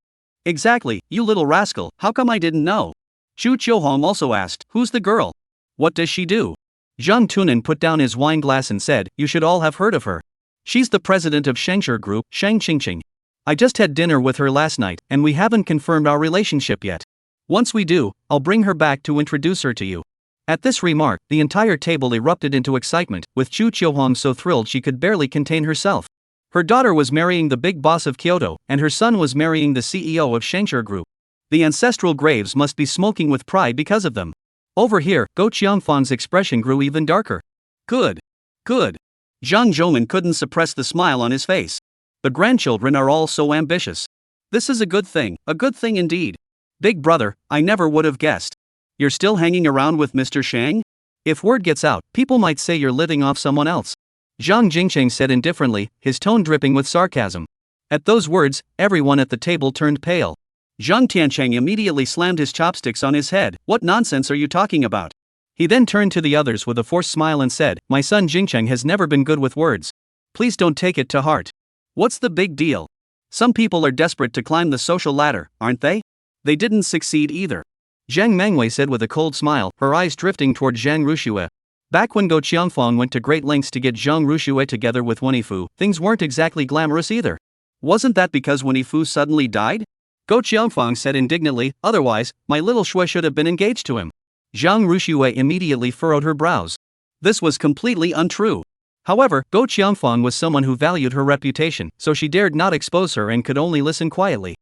"Exactly, you little rascal, how come I didn't know?" Chu Qiuhong also asked, "Who's the girl? What does she do?" Zhang Tunan put down his wine glass and said, "You should all have heard of her. She's the president of Shengshi Group, Shang Qingqing. I just had dinner with her last night, and we haven't confirmed our relationship yet. Once we do, I'll bring her back to introduce her to you." At this remark, the entire table erupted into excitement, with Chu Qiuhong so thrilled she could barely contain herself. Her daughter was marrying the big boss of Kyoto, and her son was marrying the CEO of Shengshi Group. The ancestral graves must be smoking with pride because of them. Over here, Go Qiangfang's expression grew even darker. Good. Good. Zhang Zhouman couldn't suppress the smile on his face. The grandchildren are all so ambitious. This is a good thing indeed. Big brother, I never would have guessed. You're still hanging around with Mr. Shang? If word gets out, people might say you're living off someone else. Zhang Jingcheng said indifferently, his tone dripping with sarcasm. At those words, everyone at the table turned pale. Zhang Tiancheng immediately slammed his chopsticks on his head. "What nonsense are you talking about?" He then turned to the others with a forced smile and said, "My son Jingcheng has never been good with words. Please don't take it to heart. What's the big deal? Some people are desperate to climb the social ladder, aren't they? They didn't succeed either." Zhang Mengwei said with a cold smile, her eyes drifting toward Zhang Ruxue. Back when Go Qiangfang went to great lengths to get Zhang Ruxue together with Wenifu, things weren't exactly glamorous either. Wasn't that because Wenifu suddenly died? Go Qiangfang said indignantly, "Otherwise, my little Shui should have been engaged to him." Zhang Ruxue immediately furrowed her brows. This was completely untrue. However, Go Qiangfang was someone who valued her reputation, so she dared not expose her and could only listen quietly.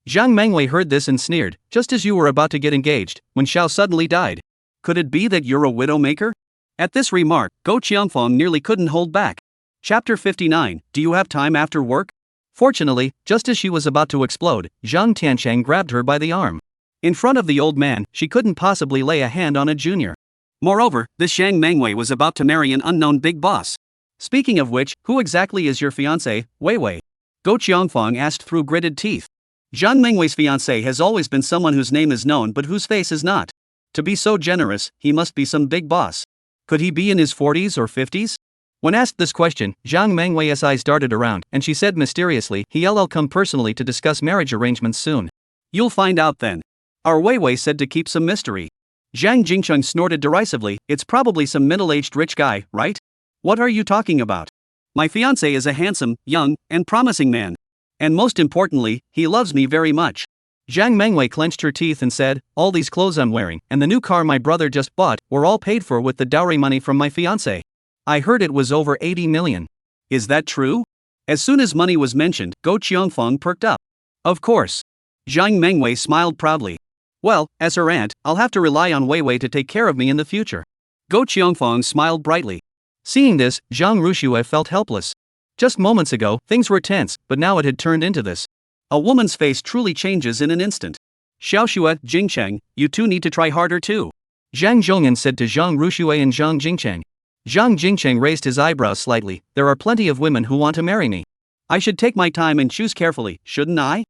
Zhang Mengwei heard this and sneered, "Just as you were about to get engaged, when Xiao suddenly died. Could it be that you're a widowmaker?" At this remark, Go Qiangfang nearly couldn't hold back. Chapter 59, Do you have time after work? Fortunately, just as she was about to explode, Zhang Tiancheng grabbed her by the arm. In front of the old man, she couldn't possibly lay a hand on a junior. Moreover, this Zhang Mengwei was about to marry an unknown big boss. "Speaking of which, who exactly is your fiancé, Wei Wei?" Go Qiangfang asked through gritted teeth. Zhang Mengwei's fiancé has always been someone whose name is known but whose face is not. To be so generous, he must be some big boss. Could he be in his 40s or 50s? When asked this question, Zhang Mengwei's eyes darted around, and she said mysteriously, "He'll come personally to discuss marriage arrangements soon." "You'll find out then." Our Wei Wei said to keep some mystery. Zhang Jingcheng snorted derisively, "It's probably some middle-aged rich guy, right? What are you talking about? My fiancé is a handsome, young, and promising man. And most importantly, he loves me very much." Zhang Mengwei clenched her teeth and said, "All these clothes I'm wearing, and the new car my brother just bought, were all paid for with the dowry money from my fiancé. I heard it was over 80 million. Is that true?" As soon as money was mentioned, Go Qiangfang perked up. "Of course." Zhang Mengwei smiled proudly. "Well, as her aunt, I'll have to rely on Wei Wei to take care of me in the future." Go Qiangfang smiled brightly. Seeing this, Zhang Ruxue felt helpless. Just moments ago, things were tense, but now it had turned into this. A woman's face truly changes in an instant. "Xiaoxue, Jingcheng, you two need to try harder too," Zhang Zhongyan said to Zhang Ruxue and Zhang Jingcheng. Zhang Jingcheng raised his eyebrows slightly. "There are plenty of women who want to marry me. I should take my time and choose carefully, shouldn't I?"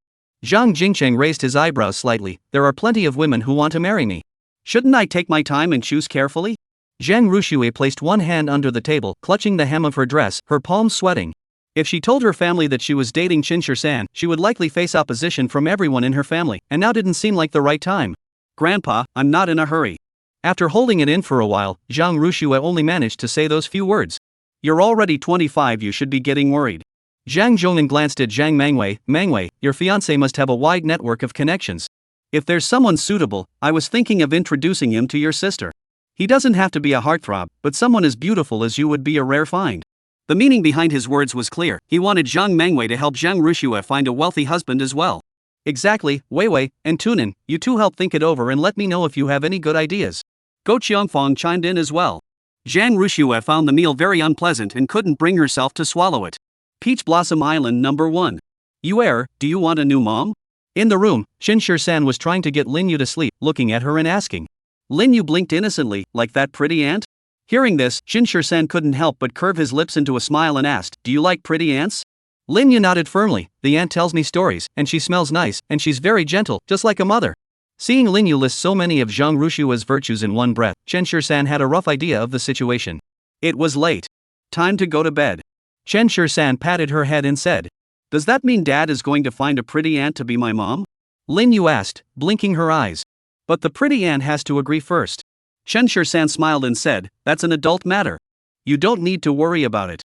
Zhang Jingcheng raised his eyebrows slightly. "There are plenty of women who want to marry me. Shouldn't I take my time and choose carefully?" Zhang Ruxue placed one hand under the table, clutching the hem of her dress, her palms sweating. If she told her family that she was dating Qin Shisan, she would likely face opposition from everyone in her family, and now didn't seem like the right time. Grandpa, I'm not in a hurry. After holding it in for a while, Zhang Ruxue only managed to say those few words. You're already 25, you should be getting worried. Zhang Zhongnan glanced at Zhang Mangwei. Mangwei, your fiancé must have a wide network of connections. If there's someone suitable, I was thinking of introducing him to your sister. He doesn't have to be a heartthrob, but someone as beautiful as you would be a rare find. The meaning behind his words was clear. He wanted Zhang Mangwei to help Zhang Ruxue find a wealthy husband as well. Exactly, Weiwei and Tunin, you two help think it over and let me know if you have any good ideas. Go Qiangfang chimed in as well. Zhang Ruxue found the meal very unpleasant and couldn't bring herself to swallow it. Peach Blossom Island number 1. Yuer, do you want a new mom? In the room, Qin Shisan was trying to get Lin Yu to sleep, looking at her and asking. Lin Yu blinked innocently, like that pretty ant? Hearing this, Qin Shisan couldn't help but curve his lips into a smile and asked, do you like pretty ants? Lin Yu nodded firmly. The ant tells me stories, and she smells nice, and she's very gentle, just like a mother. Seeing Lin Yu list so many of Zhang Rushue's virtues in one breath, Chen Shisan had a rough idea of the situation. It was late. Time to go to bed. Chen Shisan patted her head and said, does that mean Dad is going to find a pretty ant to be my mom? Lin Yu asked, blinking her eyes. But the pretty ant has to agree first. Chen Shisan smiled and said, that's an adult matter. You don't need to worry about it.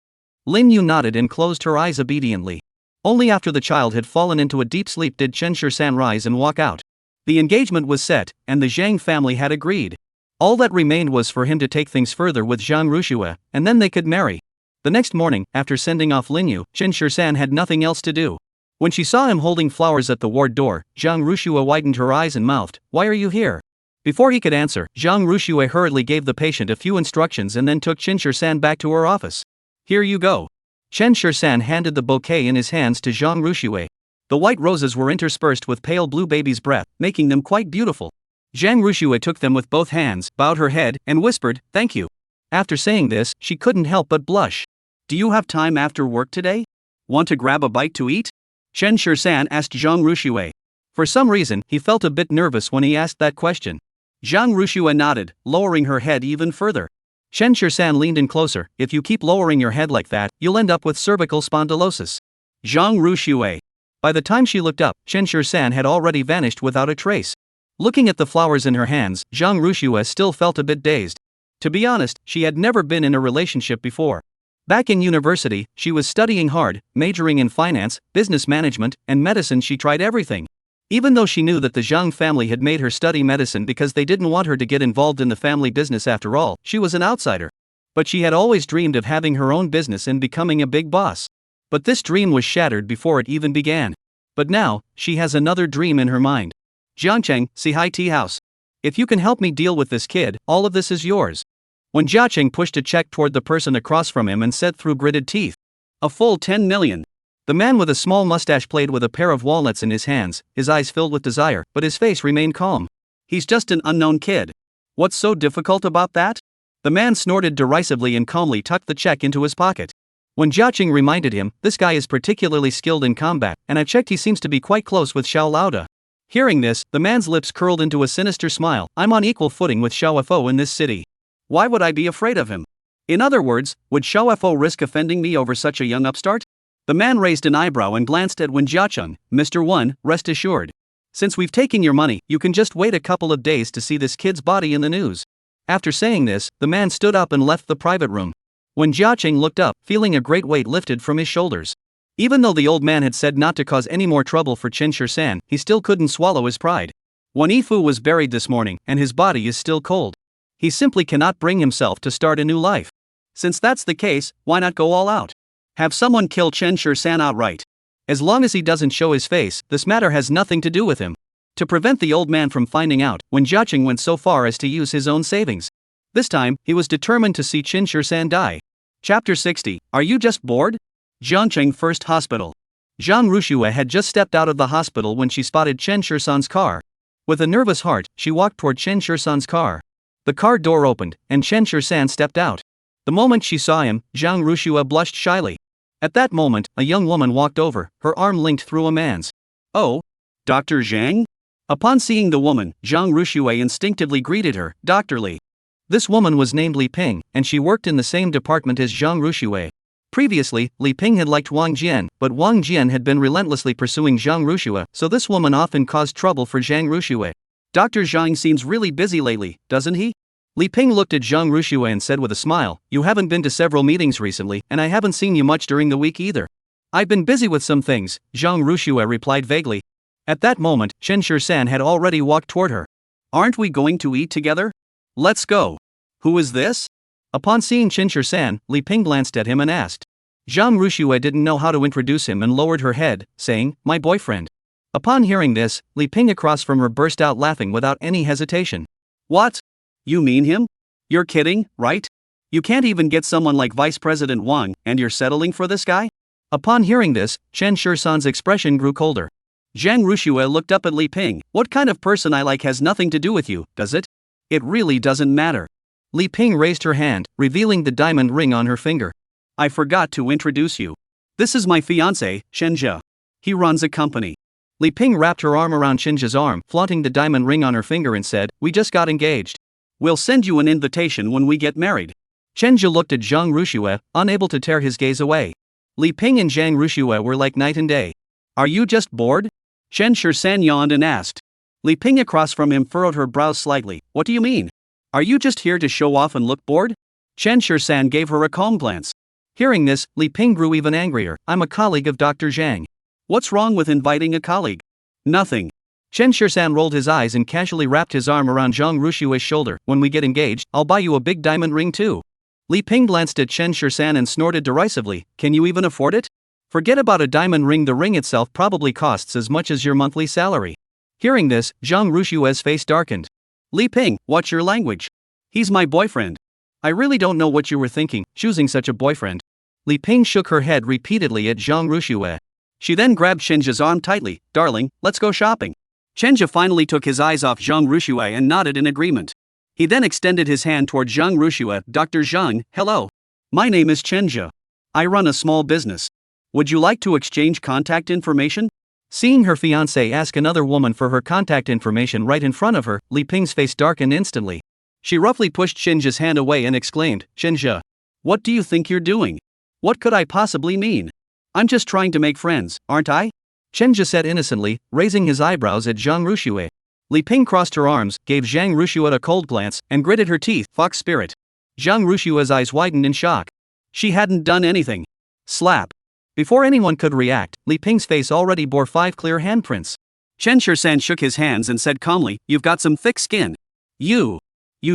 Lin Yu nodded and closed her eyes obediently. Only after the child had fallen into a deep sleep did Chen Shisan rise and walk out. The engagement was set, and the Zhang family had agreed. All that remained was for him to take things further with Zhang Ruxue, and then they could marry. The next morning, after sending off Lin Yu, Chen Shisan had nothing else to do. When she saw him holding flowers at the ward door, Zhang Ruxue widened her eyes and mouthed, why are you here? Before he could answer, Zhang Ruxue hurriedly gave the patient a few instructions and then took Chen Shisan back to her office. Here you go. Chen Shisan handed the bouquet in his hands to Zhang Ruxue. The white roses were interspersed with pale blue baby's breath, making them quite beautiful. Zhang Ruxue took them with both hands, bowed her head, and whispered, thank you. After saying this, she couldn't help but blush. Do you have time after work today? Want to grab a bite to eat? Chen Shisan asked Zhang Ruxue. For some reason, he felt a bit nervous when he asked that question. Zhang Ruxue nodded, lowering her head even further. Chen Shisan leaned in closer. If you keep lowering your head like that, you'll end up with cervical spondylosis. Zhang Ruxue. By the time she looked up, Chen Shisan had already vanished without a trace. Looking at the flowers in her hands, Zhang Ruxue still felt a bit dazed. To be honest, she had never been in a relationship before. Back in university, she was studying hard, majoring in finance, business management, and medicine. She tried everything. Even though she knew that the Zhang family had made her study medicine because they didn't want her to get involved in the family business after all, she was an outsider. But she had always dreamed of having her own business and becoming a big boss. But this dream was shattered before it even began. But now, she has another dream in her mind. Jiangcheng, Sihai Tea House. If you can help me deal with this kid, all of this is yours. When Jiacheng pushed a check toward the person across from him and said through gritted teeth, a full 10 million. The man with a small mustache played with a pair of walnuts in his hands, his eyes filled with desire, but his face remained calm. He's just an unknown kid. What's so difficult about that? The man snorted derisively and calmly tucked the check into his pocket. When Jiacheng reminded him, this guy is particularly skilled in combat, and I checked he seems to be quite close with Xiao Laoda. Hearing this, the man's lips curled into a sinister smile. I'm on equal footing with Xiao Fo in this city. Why would I be afraid of him? In other words, would Xiao Fo risk offending me over such a young upstart? The man raised an eyebrow and glanced at Wen Jiacheng. Mr. Wen, rest assured. Since we've taken your money, you can just wait a couple of days to see this kid's body in the news. After saying this, the man stood up and left the private room. When Jiacheng looked up, feeling a great weight lifted from his shoulders. Even though the old man had said not to cause any more trouble for Chen Shisan, he still couldn't swallow his pride. Wen Yifu was buried this morning, and his body is still cold. He simply cannot bring himself to start a new life. Since that's the case, why not go all out? Have someone kill Chen Shisan outright. As long as he doesn't show his face, this matter has nothing to do with him. To prevent the old man from finding out, Wen Jiacheng went so far as to use his own savings. This time, he was determined to see Chen Shisan die. Chapter 60. Are you just bored? Jiangcheng First Hospital. Zhang Ruxue had just stepped out of the hospital when she spotted Chen Shisan's car. With a nervous heart, she walked toward Chen Shisan's car. The car door opened, and Chen Shisan stepped out. The moment she saw him, Zhang Ruxue blushed shyly. At that moment, a young woman walked over, her arm linked through a man's. Oh, Dr. Zhang? Upon seeing the woman, Zhang Ruxue instinctively greeted her, Dr. Li. This woman was named Li Ping, and she worked in the same department as Zhang Ruxue. Previously, Li Ping had liked Wang Jian, but Wang Jian had been relentlessly pursuing Zhang Ruxue, so this woman often caused trouble for Zhang Ruxue. Dr. Zhang seems really busy lately, doesn't he? Li Ping looked at Zhang Ruxue and said with a smile, you haven't been to several meetings recently, and I haven't seen you much during the week either. I've been busy with some things, Zhang Ruxue replied vaguely. At that moment, Chen Shisan had already walked toward her. Aren't we going to eat together? Let's go. Who is this? Upon seeing Chen Shisan, Li Ping glanced at him and asked. Zhang Ruxue didn't know how to introduce him and lowered her head, saying, my boyfriend. Upon hearing this, Li Ping across from her burst out laughing without any hesitation. What? You mean him? You're kidding, right? You can't even get someone like Vice President Wang, and you're settling for this guy? Upon hearing this, Chen Shisan's expression grew colder. Zhang Ruxue looked up at Li Ping. What kind of person I like has nothing to do with you, does it? It really doesn't matter. Li Ping raised her hand, revealing the diamond ring on her finger. I forgot to introduce you. This is my fiancé, Shenjia. He runs a company. Li Ping wrapped her arm around Shenjia's arm, flaunting the diamond ring on her finger and said, we just got engaged. We'll send you an invitation when we get married. Shenjia looked at Zhang Ruxue, unable to tear his gaze away. Li Ping and Zhang Ruxue were like night and day. Are you just bored? Chen Shisan yawned and asked. Li Ping across from him furrowed her brows slightly. What do you mean? Are you just here to show off and look bored? Chen Shisan gave her a calm glance. Hearing this, Li Ping grew even angrier. I'm a colleague of Dr. Zhang. What's wrong with inviting a colleague? Nothing. Chen Shisan rolled his eyes and casually wrapped his arm around Zhang Ruxue's shoulder. When we get engaged, I'll buy you a big diamond ring too. Li Ping glanced at Chen Shisan and snorted derisively. Can you even afford it? Forget about a diamond ring, the ring itself probably costs as much as your monthly salary. Hearing this, Zhang Ruxue's face darkened. Li Ping, watch your language. He's my boyfriend. I really don't know what you were thinking, choosing such a boyfriend. Li Ping shook her head repeatedly at Zhang Ruxue. She then grabbed Shenjia's arm tightly. Darling, let's go shopping. Shenjia finally took his eyes off Zhang Ruxue and nodded in agreement. He then extended his hand toward Zhang Ruxue. Dr. Zhang, hello. My name is Shenjia. I run a small business. Would you like to exchange contact information? Seeing her fiancé ask another woman for her contact information right in front of her, Li Ping's face darkened instantly. She roughly pushed Shenjia's hand away and exclaimed, Shenjia, what do you think you're doing? What could I possibly mean? I'm just trying to make friends, aren't I? Shenjia said innocently, raising his eyebrows at Zhang Ruxue. Li Ping crossed her arms, gave Zhang Ruxue a cold glance, and gritted her teeth. Fox spirit. Zhang Ruxue's eyes widened in shock. She hadn't done anything. Slap. Before anyone could react, Li Ping's face already bore 5 clear handprints. Chen Shisan shook his hands and said calmly, you've got some thick skin. You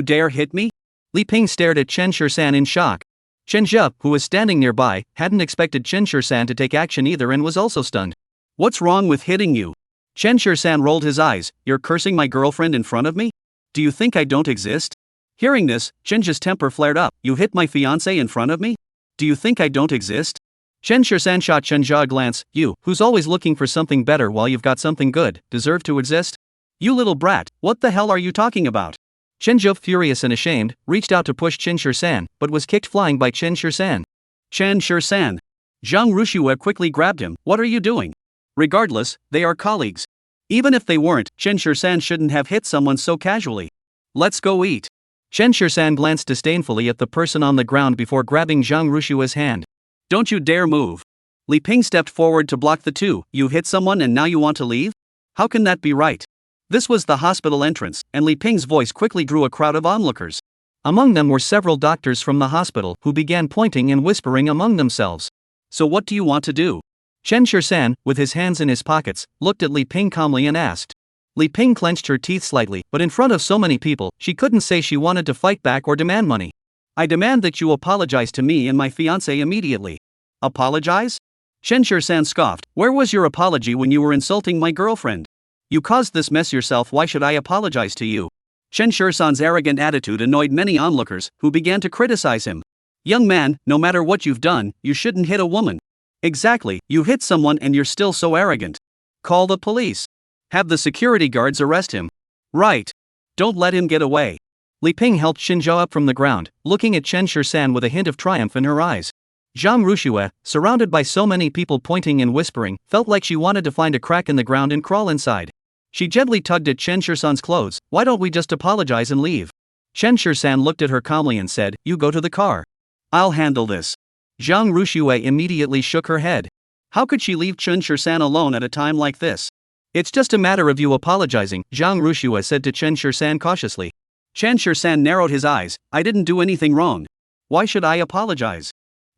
dare hit me? Li Ping stared at Chen Shisan in shock. Shenjia, who was standing nearby, hadn't expected Chen Shisan to take action either and was also stunned. What's wrong with hitting you? Chen Shisan rolled his eyes. You're cursing my girlfriend in front of me? Do you think I don't exist? Hearing this, Shenjia's temper flared up. You hit my fiancé in front of me? Do you think I don't exist? Chen Shisan shot Shenjia a glance. You, who's always looking for something better while you've got something good, deserve to exist? You little brat, what the hell are you talking about? Shenjia, furious and ashamed, reached out to push Chen Shisan, but was kicked flying by Chen Shisan. Chen Shisan. Zhang Ruxue quickly grabbed him. What are you doing? Regardless, they are colleagues. Even if they weren't, Chen Shisan shouldn't have hit someone so casually. Let's go eat. Chen Shisan glanced disdainfully at the person on the ground before grabbing Zhang Ruxue's hand. Don't you dare move. Li Ping stepped forward to block the two. You hit someone and now you want to leave? How can that be right? This was the hospital entrance, and Li Ping's voice quickly drew a crowd of onlookers. Among them were several doctors from the hospital who began pointing and whispering among themselves. So what do you want to do? Chen Shisan, with his hands in his pockets, looked at Li Ping calmly and asked. Li Ping clenched her teeth slightly, but in front of so many people, she couldn't say she wanted to fight back or demand money. I demand that you apologize to me and my fiancé immediately. Apologize? Chen Shisan scoffed. Where was your apology when you were insulting my girlfriend? You caused this mess yourself, why should I apologize to you? Chen Shisan's arrogant attitude annoyed many onlookers, who began to criticize him. Young man, no matter what you've done, you shouldn't hit a woman. Exactly, you hit someone and you're still so arrogant. Call the police. Have the security guards arrest him. Right. Don't let him get away. Li Ping helped Shenjia up from the ground, looking at Chen Shisan with a hint of triumph in her eyes. Zhang Ruxue, surrounded by so many people pointing and whispering, felt like she wanted to find a crack in the ground and crawl inside. She gently tugged at Chen Shisan's clothes. Why don't we just apologize and leave? Chen Shirsan looked at her calmly and said, "You go to the car. I'll handle this." Zhang Ruxue immediately shook her head. How could she leave Chen Shirsan alone at a time like this? "It's just a matter of you apologizing," Zhang Ruxue said to Chen Shirsan cautiously. Chen Shirsan narrowed his eyes. "I didn't do anything wrong. Why should I apologize?"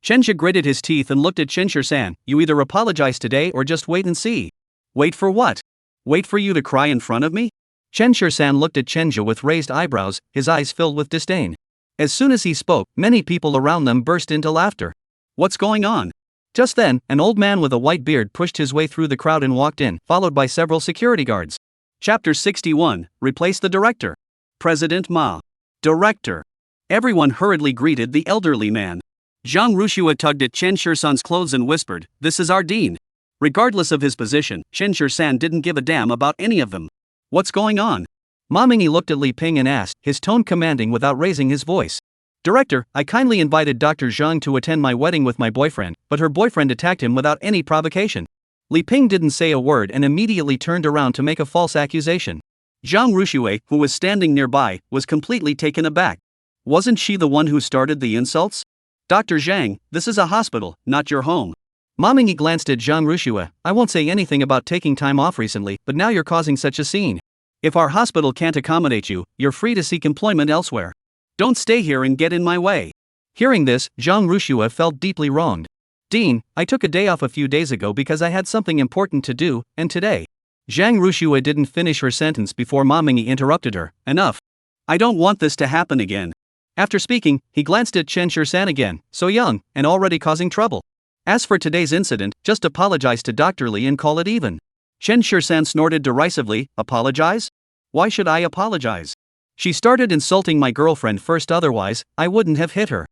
Chenja gritted his teeth and looked at Chen Shirsan. "You either apologize today or just wait and see." "Wait for what? Wait for you to cry in front of me?" Chen Shirsan looked at Chenja with raised eyebrows, his eyes filled with disdain. As soon as he spoke, many people around them burst into laughter. "What's going on?" Just then, an old man with a white beard pushed his way through the crowd and walked in, followed by several security guards. Chapter 61, Replace the Director. President Ma. Director. Everyone hurriedly greeted the elderly man. Zhang Ruxue tugged at Chen Shirsan's clothes and whispered, "This is our dean." Regardless of his position, Chen Shirsan didn't give a damn about any of them. "What's going on?" Ma Mingyi looked at Li Ping and asked, his tone commanding without raising his voice. "Director, I kindly invited Dr. Zhang to attend my wedding with my boyfriend, but her boyfriend attacked him without any provocation." Li Ping didn't say a word and immediately turned around to make a false accusation. Zhang Ruxue, who was standing nearby, was completely taken aback. Wasn't she the one who started the insults? "Dr. Zhang, this is a hospital, not your home." Ma Mingyi glanced at Zhang Ruxue. "I won't say anything about taking time off recently, but now you're causing such a scene. If our hospital can't accommodate you, you're free to seek employment elsewhere. Don't stay here and get in my way." Hearing this, Zhang Ruxue felt deeply wronged. "Dean, I took a day off a few days ago because I had something important to do, and today." Zhang Ruxue didn't finish her sentence before Ma Mingyi interrupted her. "Enough. I don't want this to happen again." After speaking, he glanced at Chen Shirsan again. "So young, and already causing trouble. As for today's incident, just apologize to Dr. Li and call it even." Chen Shirsan snorted derisively. "Apologize? Why should I apologize? She started insulting my girlfriend first, otherwise, I wouldn't have hit her."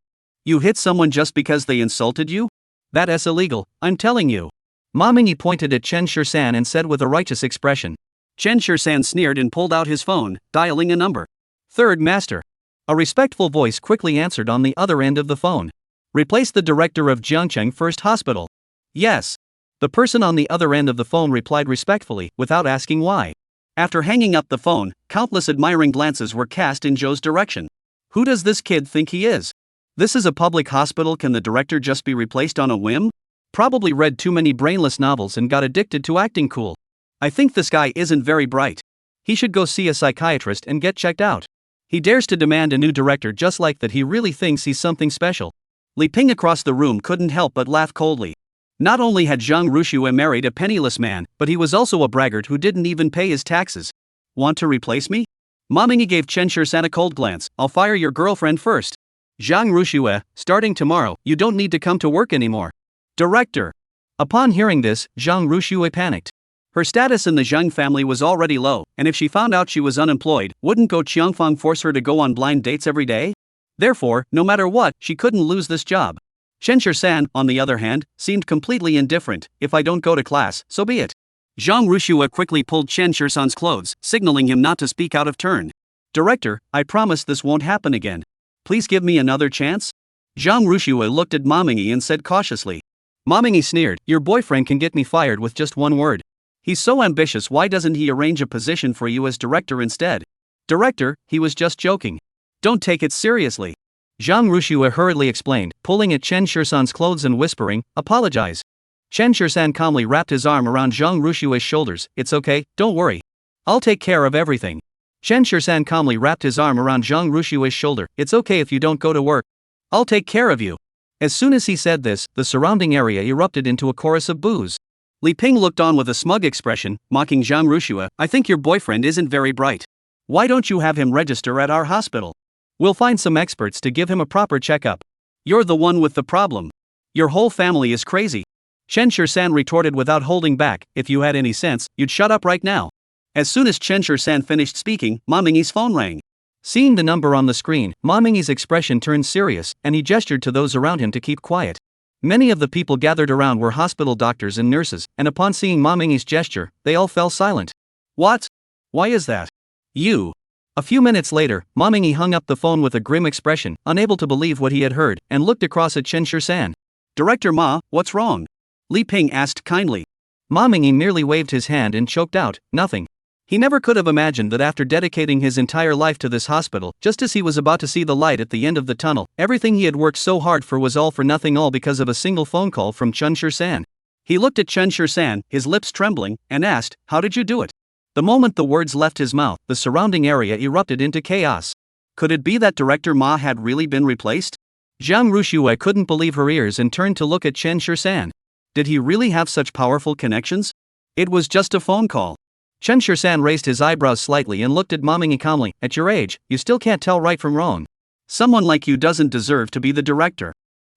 "You hit someone just because they insulted you? That's illegal, I'm telling you." Ma Mingyi pointed at Chen Shirsan and said with a righteous expression. Chen Shirsan sneered and pulled out his phone, dialing a number. "Third Master." A respectful voice quickly answered on the other end of the phone. "Replace the director of Jiangcheng First Hospital." "Yes." The person on the other end of the phone replied respectfully, without asking why. After hanging up the phone, countless admiring glances were cast in Zhou's direction. Who does this kid think he is? This is a public hospital. Can the director just be replaced on a whim? Probably read too many brainless novels and got addicted to acting cool. I think this guy isn't very bright. He should go see a psychiatrist and get checked out. He dares to demand a new director just like that. He really thinks he's something special. Li Ping across the room couldn't help but laugh coldly. Not only had Zhang Ruxue married a penniless man, but he was also a braggart who didn't even pay his taxes. "Want to replace me?" Ma Mingyi gave Chen Shirsan a cold glance. "I'll fire your girlfriend first. Zhang Ruxue, starting tomorrow, you don't need to come to work anymore." "Director." Upon hearing this, Zhang Ruxue panicked. Her status in the Zhang family was already low, and if she found out she was unemployed, wouldn't Go Qiangfang force her to go on blind dates every day? Therefore, no matter what, she couldn't lose this job. Chen Shirsan, on the other hand, seemed completely indifferent. "If I don't go to class, so be it." Zhang Ruxue quickly pulled Chen Shirsan's clothes, signaling him not to speak out of turn. "Director, I promise this won't happen again. Please give me another chance." Zhang Ruxue looked at Ma Mingyi and said cautiously. Ma Mingyi sneered, "Your boyfriend can get me fired with just one word. He's so ambitious, why doesn't he arrange a position for you as director instead?" "Director, he was just joking. Don't take it seriously." Zhang Ruxue hurriedly explained, pulling at Chen Shirsan's clothes and whispering, "Apologize." Chen Shirsan calmly wrapped his arm around Zhang Ruxue's shoulders. "It's okay, don't worry. I'll take care of everything." Chen Shirsan calmly wrapped his arm around Zhang Ruxue's shoulder. "It's okay if you don't go to work. I'll take care of you." As soon as he said this, the surrounding area erupted into a chorus of boos. Li Ping looked on with a smug expression, mocking Zhang Ruxue. "I think your boyfriend isn't very bright. Why don't you have him register at our hospital? We'll find some experts to give him a proper checkup. You're the one with the problem. Your whole family is crazy." Chen Shirsan retorted without holding back. "If you had any sense, you'd shut up right now." As soon as Chen Shirsan finished speaking, Ma Mingyi's phone rang. Seeing the number on the screen, Ma Mingyi's expression turned serious, and he gestured to those around him to keep quiet. Many of the people gathered around were hospital doctors and nurses, and upon seeing Ma Mingyi's gesture, they all fell silent. "What? Why is that? You?" A few minutes later, Ma Mingyi hung up the phone with a grim expression, unable to believe what he had heard, and looked across at Chen Shirsan. "Director Ma, what's wrong?" Li Ping asked kindly. Ma Mingyi merely waved his hand and choked out, "Nothing." He never could have imagined that after dedicating his entire life to this hospital, just as he was about to see the light at the end of the tunnel, everything he had worked so hard for was all for nothing, all because of a single phone call from Chun Shur-san. He looked at Chun Shur-san, his lips trembling, and asked, "How did you do it?" The moment the words left his mouth, the surrounding area erupted into chaos. Could it be that Director Ma had really been replaced? Zhang Ruxue couldn't believe her ears and turned to look at Chen Shur-san. Did he really have such powerful connections? It was just a phone call. Chen Shur-san raised his eyebrows slightly and looked at Ma Mingyi calmly. "At your age, you still can't tell right from wrong. Someone like you doesn't deserve to be the director."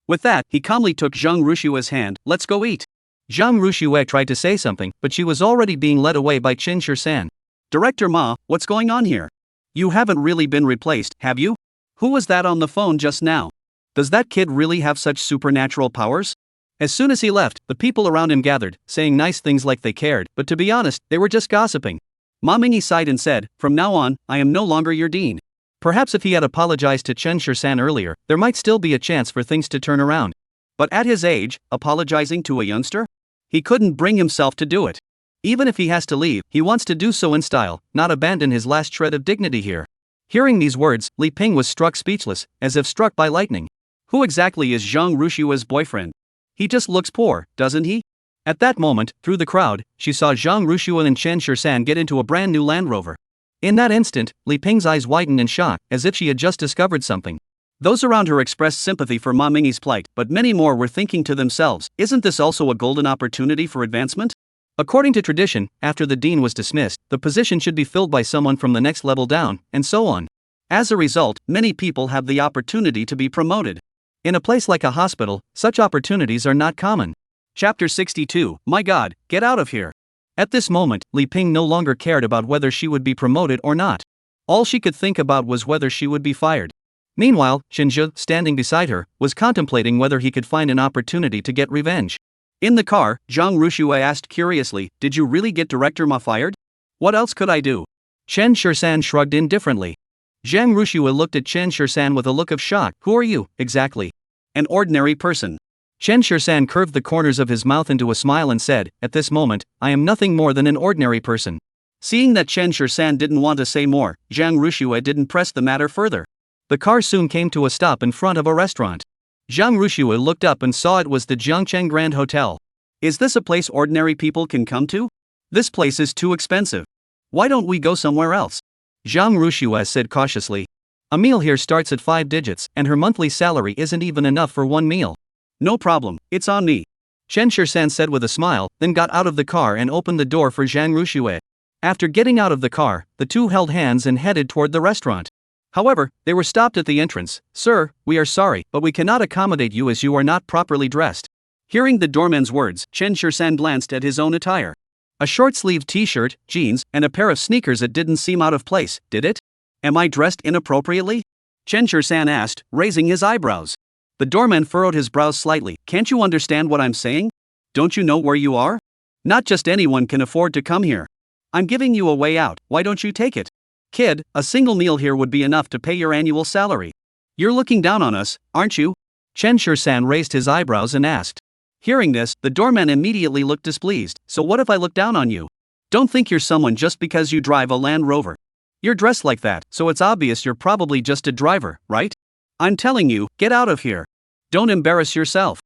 With that, he calmly took Zhang Rushue's hand. "Let's go eat." Zhang Ruxue tried to say something, but she was already being led away by Chen Shur-san. "Director Ma, what's going on here? You haven't really been replaced, have you? Who was that on the phone just now? Does that kid really have such supernatural powers?" As soon as he left, the people around him gathered, saying nice things like they cared, but to be honest, they were just gossiping. Ma Mingyi sighed and said, "From now on, I am no longer your dean." Perhaps if he had apologized to Chen Shur-san earlier, there might still be a chance for things to turn around. But at his age, apologizing to a youngster? He couldn't bring himself to do it. Even if he has to leave, he wants to do so in style, not abandon his last shred of dignity here. Hearing these words, Li Ping was struck speechless, as if struck by lightning. Who exactly is Zhang Rushue's boyfriend? He just looks poor, doesn't he? At that moment, through the crowd, she saw Zhang Rushue and Chen Shur-san get into a brand new Land Rover. In that instant, Li Ping's eyes widened in shock, as if she had just discovered something. Those around her expressed sympathy for Ma Mingyi's plight, but many more were thinking to themselves, isn't this also a golden opportunity for advancement? According to tradition, after the dean was dismissed, the position should be filled by someone from the next level down, and so on. As a result, many people have the opportunity to be promoted. In a place like a hospital, such opportunities are not common. Chapter 62, My God, get out of here. At this moment, Li Ping no longer cared about whether she would be promoted or not. All she could think about was whether she would be fired. Meanwhile, Shinju, standing beside her, was contemplating whether he could find an opportunity to get revenge. In the car, Zhang Rushue asked curiously, "Did you really get Director Ma fired? What else could I do?" Chen Shur-san shrugged indifferently. Zhang Rushue looked at Chen Shur-san with a look of shock. "Who are you, exactly?" "An ordinary person." Chen Shur-san curved the corners of his mouth into a smile and said, "At this moment, I am nothing more than an ordinary person." Seeing that Chen Shur-san didn't want to say more, Zhang Rushue didn't press the matter further. The car soon came to a stop in front of a restaurant. Zhang Rushue looked up and saw it was the Jiangcheng Grand Hotel. "Is this a place ordinary people can come to? This place is too expensive. Why don't we go somewhere else?" Zhang Rushue said cautiously. "A meal here starts at 5 digits, and her monthly salary isn't even enough for one meal." "No problem, it's on me," Chen Shur-san said with a smile, then got out of the car and opened the door for Zhang Rushue. After getting out of the car, the two held hands and headed toward the restaurant. However, they were stopped at the entrance. "Sir, we are sorry, but we cannot accommodate you as you are not properly dressed." Hearing the doorman's words, Chen Shur-san glanced at his own attire. A short-sleeved t-shirt, jeans, and a pair of sneakers. It didn't seem out of place, did it? "Am I dressed inappropriately?" Chen Shur-san asked, raising his eyebrows. The doorman furrowed his brows slightly. "Can't you understand what I'm saying? Don't you know where you are? Not just anyone can afford to come here. I'm giving you a way out, why don't you take it? Kid, a single meal here would be enough to pay your annual salary. You're looking down on us, aren't you?" Chen Shur-san raised his eyebrows and asked. Hearing this, the doorman immediately looked displeased. "So what if I look down on you? Don't think you're someone just because you drive a Land Rover. You're dressed like that, so it's obvious you're probably just a driver, right? I'm telling you, get out of here. Don't embarrass yourself."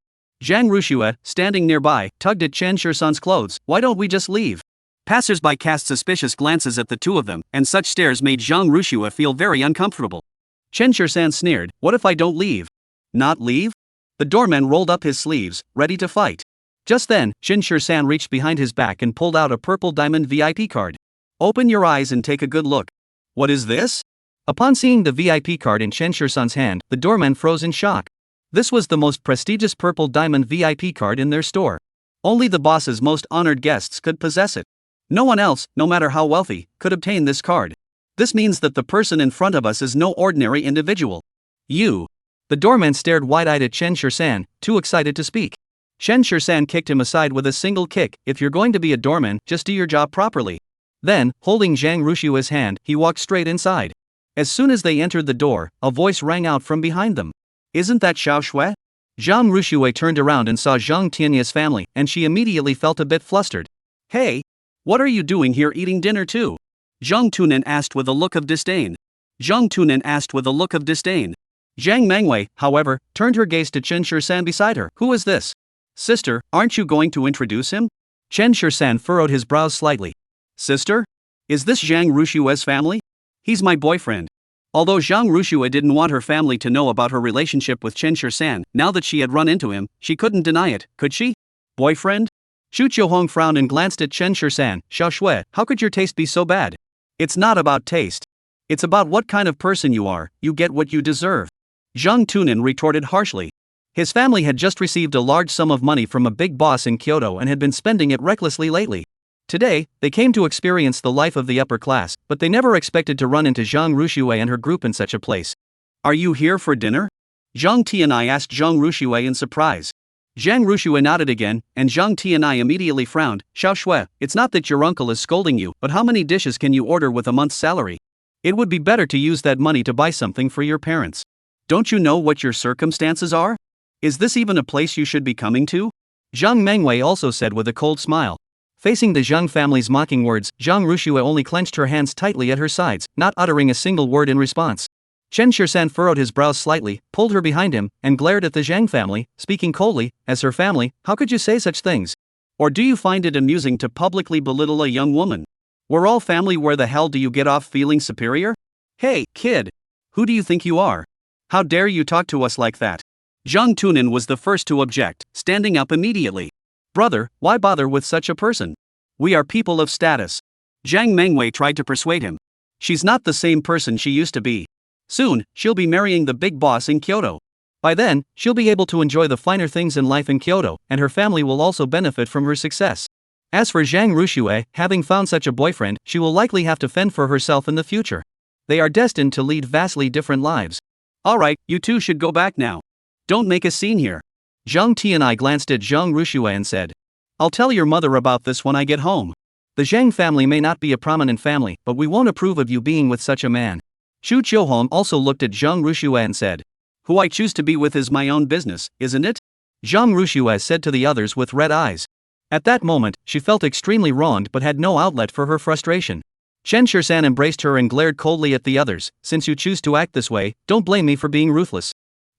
Zhang Rushue, standing nearby, tugged at Chen Shur-san's clothes. "Why don't we just leave?" Passers-by cast suspicious glances at the two of them, and such stares made Zhang Rushue feel very uncomfortable. Chen Shur-san sneered, "What if I don't leave?" "Not leave?" The doorman rolled up his sleeves, ready to fight. Just then, Chen Shur-san reached behind his back and pulled out a purple diamond VIP card. "Open your eyes and take a good look." "What is this?" Upon seeing the VIP card in Chen Shur-san's hand, the doorman froze in shock. This was the most prestigious purple diamond VIP card in their store. Only the boss's most honored guests could possess it. No one else, no matter how wealthy, could obtain this card. This means that the person in front of us is no ordinary individual. "You." The doorman stared wide-eyed at Chen Shur-san, too excited to speak. Chen Shur-san kicked him aside with a single kick. "If you're going to be a doorman, just do your job properly." Then, holding Zhang Rushue's hand, he walked straight inside. As soon as they entered the door, a voice rang out from behind them. "Isn't that Xiao Shui?" Zhang Rushue turned around and saw Zhang Tianya's family, and she immediately felt a bit flustered. "Hey! What are you doing here eating dinner too? Zhang Tunan asked with a look of disdain. Zhang Tunan asked with a look of disdain. Zhang Mengwei, however, turned her gaze to Chen Shisan beside her. Who is this? Sister, aren't you going to introduce him? Chen Shisan furrowed his brows slightly. Sister? Is this Zhang Rushue's family? He's my boyfriend. Although Zhang Rushue didn't want her family to know about her relationship with Chen Shisan, now that she had run into him, she couldn't deny it, could she? Boyfriend? Xu Qiuhong frowned and glanced at Chen Shisan. Xiao Shui, how could your taste be so bad? It's not about taste. It's about what kind of person you are. You get what you deserve. Zhang Tunan retorted harshly. His family had just received a large sum of money from a big boss in Kyoto and had been spending it recklessly lately. Today, they came to experience the life of the upper class, but they never expected to run into Zhang Rushue and her group in such a place. Are you here for dinner? Zhang Tianai asked Zhang Rushue in surprise. Zhang Rushue nodded again, and Zhang Tianai immediately frowned. Xiao Shui, it's not that your uncle is scolding you, but how many dishes can you order with a month's salary? It would be better to use that money to buy something for your parents. Don't you know what your circumstances are? Is this even a place you should be coming to? Zhang Mengwei also said with a cold smile. Facing the Zhang family's mocking words, Zhang Rushue only clenched her hands tightly at her sides, not uttering a single word in response. Chen Shisan furrowed his brows slightly, pulled her behind him, and glared at the Zhang family, speaking coldly. As her family, how could you say such things? Or do you find it amusing to publicly belittle a young woman? We're all family. Where the hell do you get off feeling superior? Hey, kid! Who do you think you are? How dare you talk to us like that? Zhang Tunan was the first to object, standing up immediately. Brother, why bother with such a person? We are people of status. Zhang Mengwei tried to persuade him. She's not the same person she used to be. Soon, she'll be marrying the big boss in Kyoto. By then, she'll be able to enjoy the finer things in life in Kyoto, and her family will also benefit from her success. As for Zhang Rushue, having found such a boyfriend, she will likely have to fend for herself in the future. They are destined to lead vastly different lives. Alright, you two should go back now. Don't make a scene here. Zhang Tianai glanced at Zhang Rushue and said. I'll tell your mother about this when I get home. The Zhang family may not be a prominent family, but we won't approve of you being with such a man. Xu Qiuhong also looked at Zhang Rushue and said. Who I choose to be with is my own business, isn't it? Zhang Rushue said to the others with red eyes. At that moment, she felt extremely wronged but had no outlet for her frustration. Chen Shisan embraced her and glared coldly at the others. Since you choose to act this way, don't blame me for being ruthless.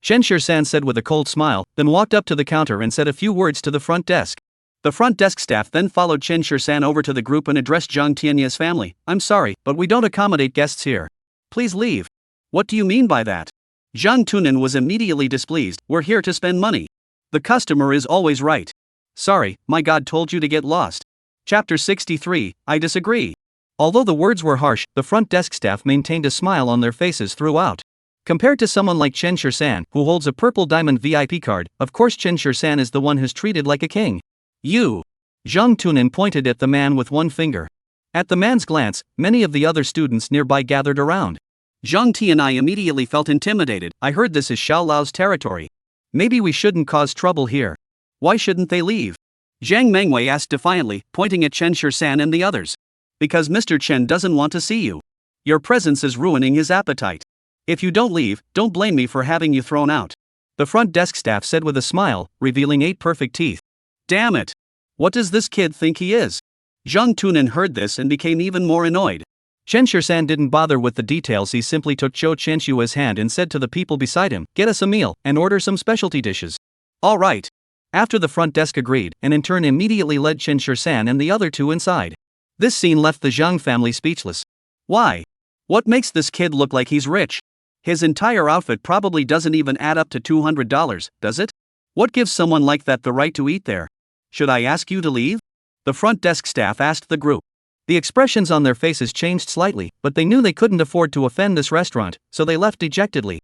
Chen Shisan said with a cold smile, then walked up to the counter and said a few words to the front desk. The front desk staff then followed Chen Shisan over to the group and addressed Zhang Tianya's family. I'm sorry, but we don't accommodate guests here. Please leave. What do you mean by that? Zhang Tunan was immediately displeased. We're here to spend money. The customer is always right. Sorry, my God told you to get lost. Chapter 63, I disagree. Although the words were harsh, the front desk staff maintained a smile on their faces throughout. Compared to someone like Chen Shisan, who holds a purple diamond VIP card, of course Chen Shisan is the one who's treated like a king. You! Zhang Tunan pointed at the man with one finger. At the man's glance, many of the other students nearby gathered around. Zhang Tianai immediately felt intimidated. I heard this is Xiao Lao's territory. Maybe we shouldn't cause trouble here. Why shouldn't they leave? Zhang Mengwei asked defiantly, pointing at Chen Shisan and the others. Because Mr. Chen doesn't want to see you. Your presence is ruining his appetite. If you don't leave, don't blame me for having you thrown out. The front desk staff said with a smile, revealing 8 perfect teeth. Damn it! What does this kid think he is? Zhang Tunan heard this and became even more annoyed. Chen Shisan didn't bother with the details. He simply took Zhou Chenshua's hand and said to the people beside him, get us a meal, and order some specialty dishes. All right. After the front desk agreed, and in turn immediately led Chen Shisan and the other two inside. This scene left the Zhang family speechless. Why? What makes this kid look like he's rich? His entire outfit probably doesn't even add up to $200, does it? What gives someone like that the right to eat there? Should I ask you to leave? The front desk staff asked the group. The expressions on their faces changed slightly, but they knew they couldn't afford to offend this restaurant, so they left dejectedly.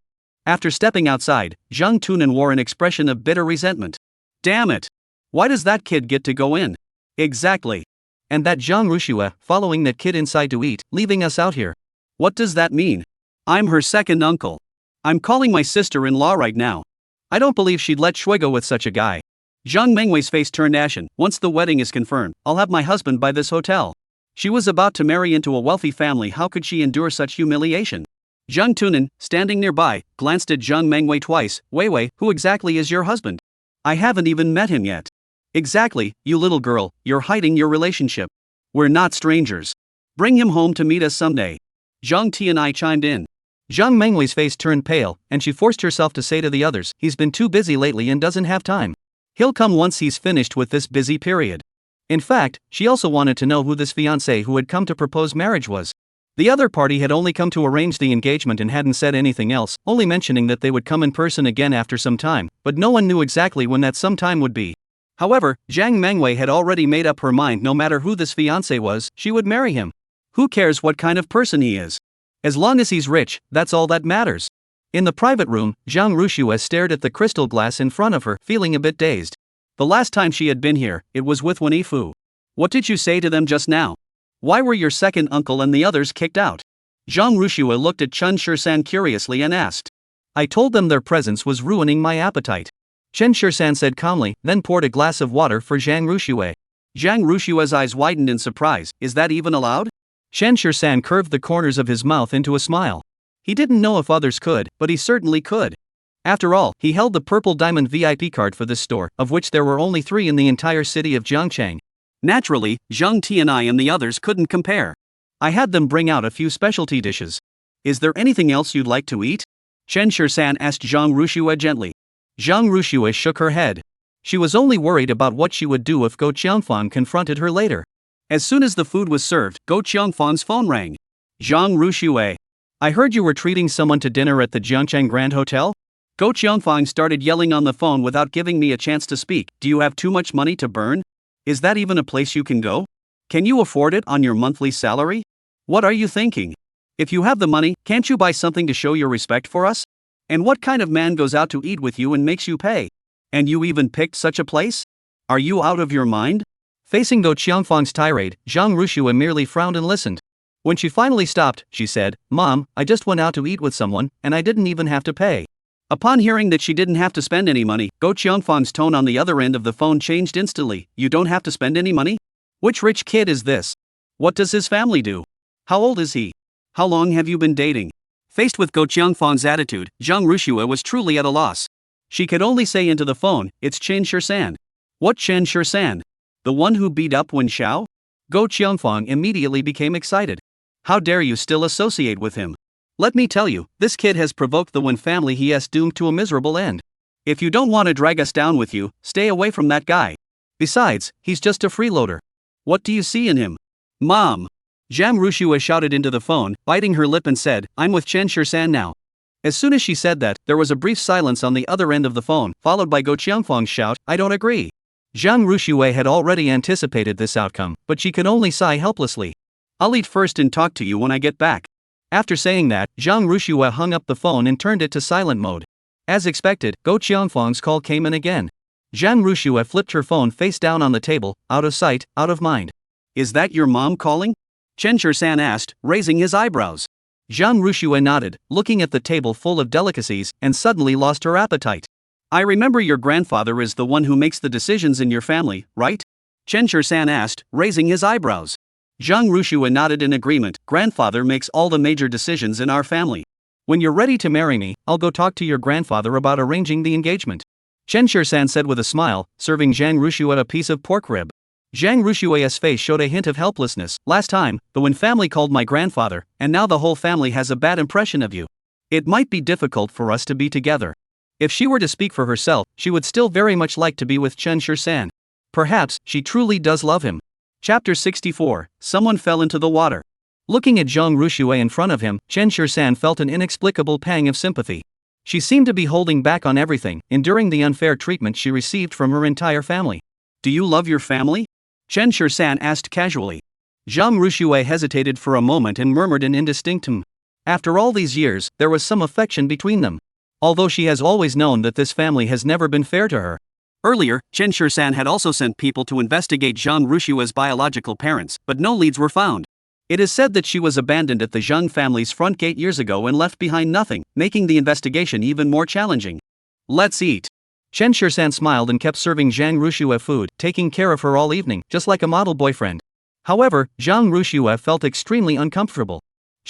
After stepping outside, Zhang Tunan wore an expression of bitter resentment. Damn it! Why does that kid get to go in? Exactly. And that Zhang Rushue, following that kid inside to eat, leaving us out here. What does that mean? I'm her second uncle. I'm calling my sister-in-law right now. I don't believe she'd let Shui go with such a guy. Zhang Mengwei's face turned ashen. Once the wedding is confirmed, I'll have my husband buy this hotel. She was about to marry into a wealthy family. How could she endure such humiliation? Zhang Tunan, standing nearby, glanced at Zhang Mengwei twice. Wei, who exactly is your husband? I haven't even met him yet. Exactly, you little girl, you're hiding your relationship. We're not strangers. Bring him home to meet us someday. Zhang Tianai chimed in. Zhang Mengwei's face turned pale, and she forced herself to say to the others, he's been too busy lately and doesn't have time. He'll come once he's finished with this busy period. In fact, she also wanted to know who this fiancé who had come to propose marriage was. The other party had only come to arrange the engagement and hadn't said anything else, only mentioning that they would come in person again after some time, but no one knew exactly when that some time would be. However, Zhang Mengwei had already made up her mind no matter who this fiancé was, she would marry him. Who cares what kind of person he is? As long as he's rich, that's all that matters. In the private room, Zhang Rushue stared at the crystal glass in front of her, feeling a bit dazed. The last time she had been here, it was with Wen Yifu. What did you say to them just now? Why were your second uncle and the others kicked out? Zhang Rushue looked at Chen Shisan curiously and asked. I told them their presence was ruining my appetite. Chen Shisan said calmly, then poured a glass of water for Zhang Rushue. Zhang Rushue's eyes widened in surprise. Is that even allowed? Chen Shisan curved the corners of his mouth into a smile. He didn't know if others could, but he certainly could. After all, he held the purple diamond VIP card for this store, of which there were only 3 in the entire city of Jiangcheng. Naturally, Zhang Tianai and the others couldn't compare. I had them bring out a few specialty dishes. Is there anything else you'd like to eat? Chen Shisan asked Zhang Rushue gently. Zhang Rushue shook her head. She was only worried about what she would do if Go Qiangfang confronted her later. As soon as the food was served, Go Qiangfang's phone rang. Zhang Rushue. I heard you were treating someone to dinner at the Jiangcheng Grand Hotel? Go Qiangfang started yelling on the phone without giving me a chance to speak. Do you have too much money to burn? Is that even a place you can go? Can you afford it on your monthly salary? What are you thinking? If you have the money, can't you buy something to show your respect for us? And what kind of man goes out to eat with you and makes you pay? And you even picked such a place? Are you out of your mind? Facing Go Qiangfang's tirade, Zhang Rushue merely frowned and listened. When she finally stopped, she said, Mom, I just went out to eat with someone, and I didn't even have to pay. Upon hearing that she didn't have to spend any money, Go Qiangfang's tone on the other end of the phone changed instantly. You don't have to spend any money? Which rich kid is this? What does his family do? How old is he? How long have you been dating? Faced with Go Qiangfang's attitude, Zhang Rushue was truly at a loss. She could only say into the phone, it's Chen Shisan. What Chen Shisan? The one who beat up Wen Xiao? Go Qiangfang immediately became excited. How dare you still associate with him? Let me tell you, this kid has provoked the Wen family he has doomed to a miserable end. If you don't want to drag us down with you, stay away from that guy. Besides, he's just a freeloader. What do you see in him? Mom! Zhang Rushue shouted into the phone, biting her lip and said, I'm with Chen Shisan now. As soon as she said that, there was a brief silence on the other end of the phone, followed by Go Qiangfang's shout, I don't agree. Zhang Rushue had already anticipated this outcome, but she could only sigh helplessly. I'll eat first and talk to you when I get back. After saying that, Zhang Rushue hung up the phone and turned it to silent mode. As expected, Go Qiangfang's call came in again. Zhang Rushue flipped her phone face down on the table, out of sight, out of mind. Is that your mom calling? Chen Shisan asked, raising his eyebrows. Zhang Rushue nodded, looking at the table full of delicacies, and suddenly lost her appetite. I remember your grandfather is the one who makes the decisions in your family, right? Chen Shisan asked, raising his eyebrows. Zhang Rushue nodded in agreement. Grandfather makes all the major decisions in our family. When you're ready to marry me, I'll go talk to your grandfather about arranging the engagement. Chen Shisan said with a smile, serving Zhang Rushue a piece of pork rib. Zhang Rushue's face showed a hint of helplessness. Last time, the Wen family called my grandfather, and now the whole family has a bad impression of you. It might be difficult for us to be together. If she were to speak for herself, she would still very much like to be with Chen Shisan. Perhaps, she truly does love him. Chapter 64, Someone Fell into the Water. Looking at Zhang Rushue in front of him, Chen Shisan felt an inexplicable pang of sympathy. She seemed to be holding back on everything, enduring the unfair treatment she received from her entire family. Do you love your family? Chen Shisan asked casually. Zhang Rushue hesitated for a moment and murmured an indistinct After all these years, there was some affection between them. Although she has always known that this family has never been fair to her. Earlier, Chen Shisan had also sent people to investigate Zhang Rushue's biological parents, but no leads were found. It is said that she was abandoned at the Zhang family's front gate years ago and left behind nothing, making the investigation even more challenging. Let's eat. Chen Shisan smiled and kept serving Zhang Rushue food, taking care of her all evening, just like a model boyfriend. However, Zhang Rushue felt extremely uncomfortable.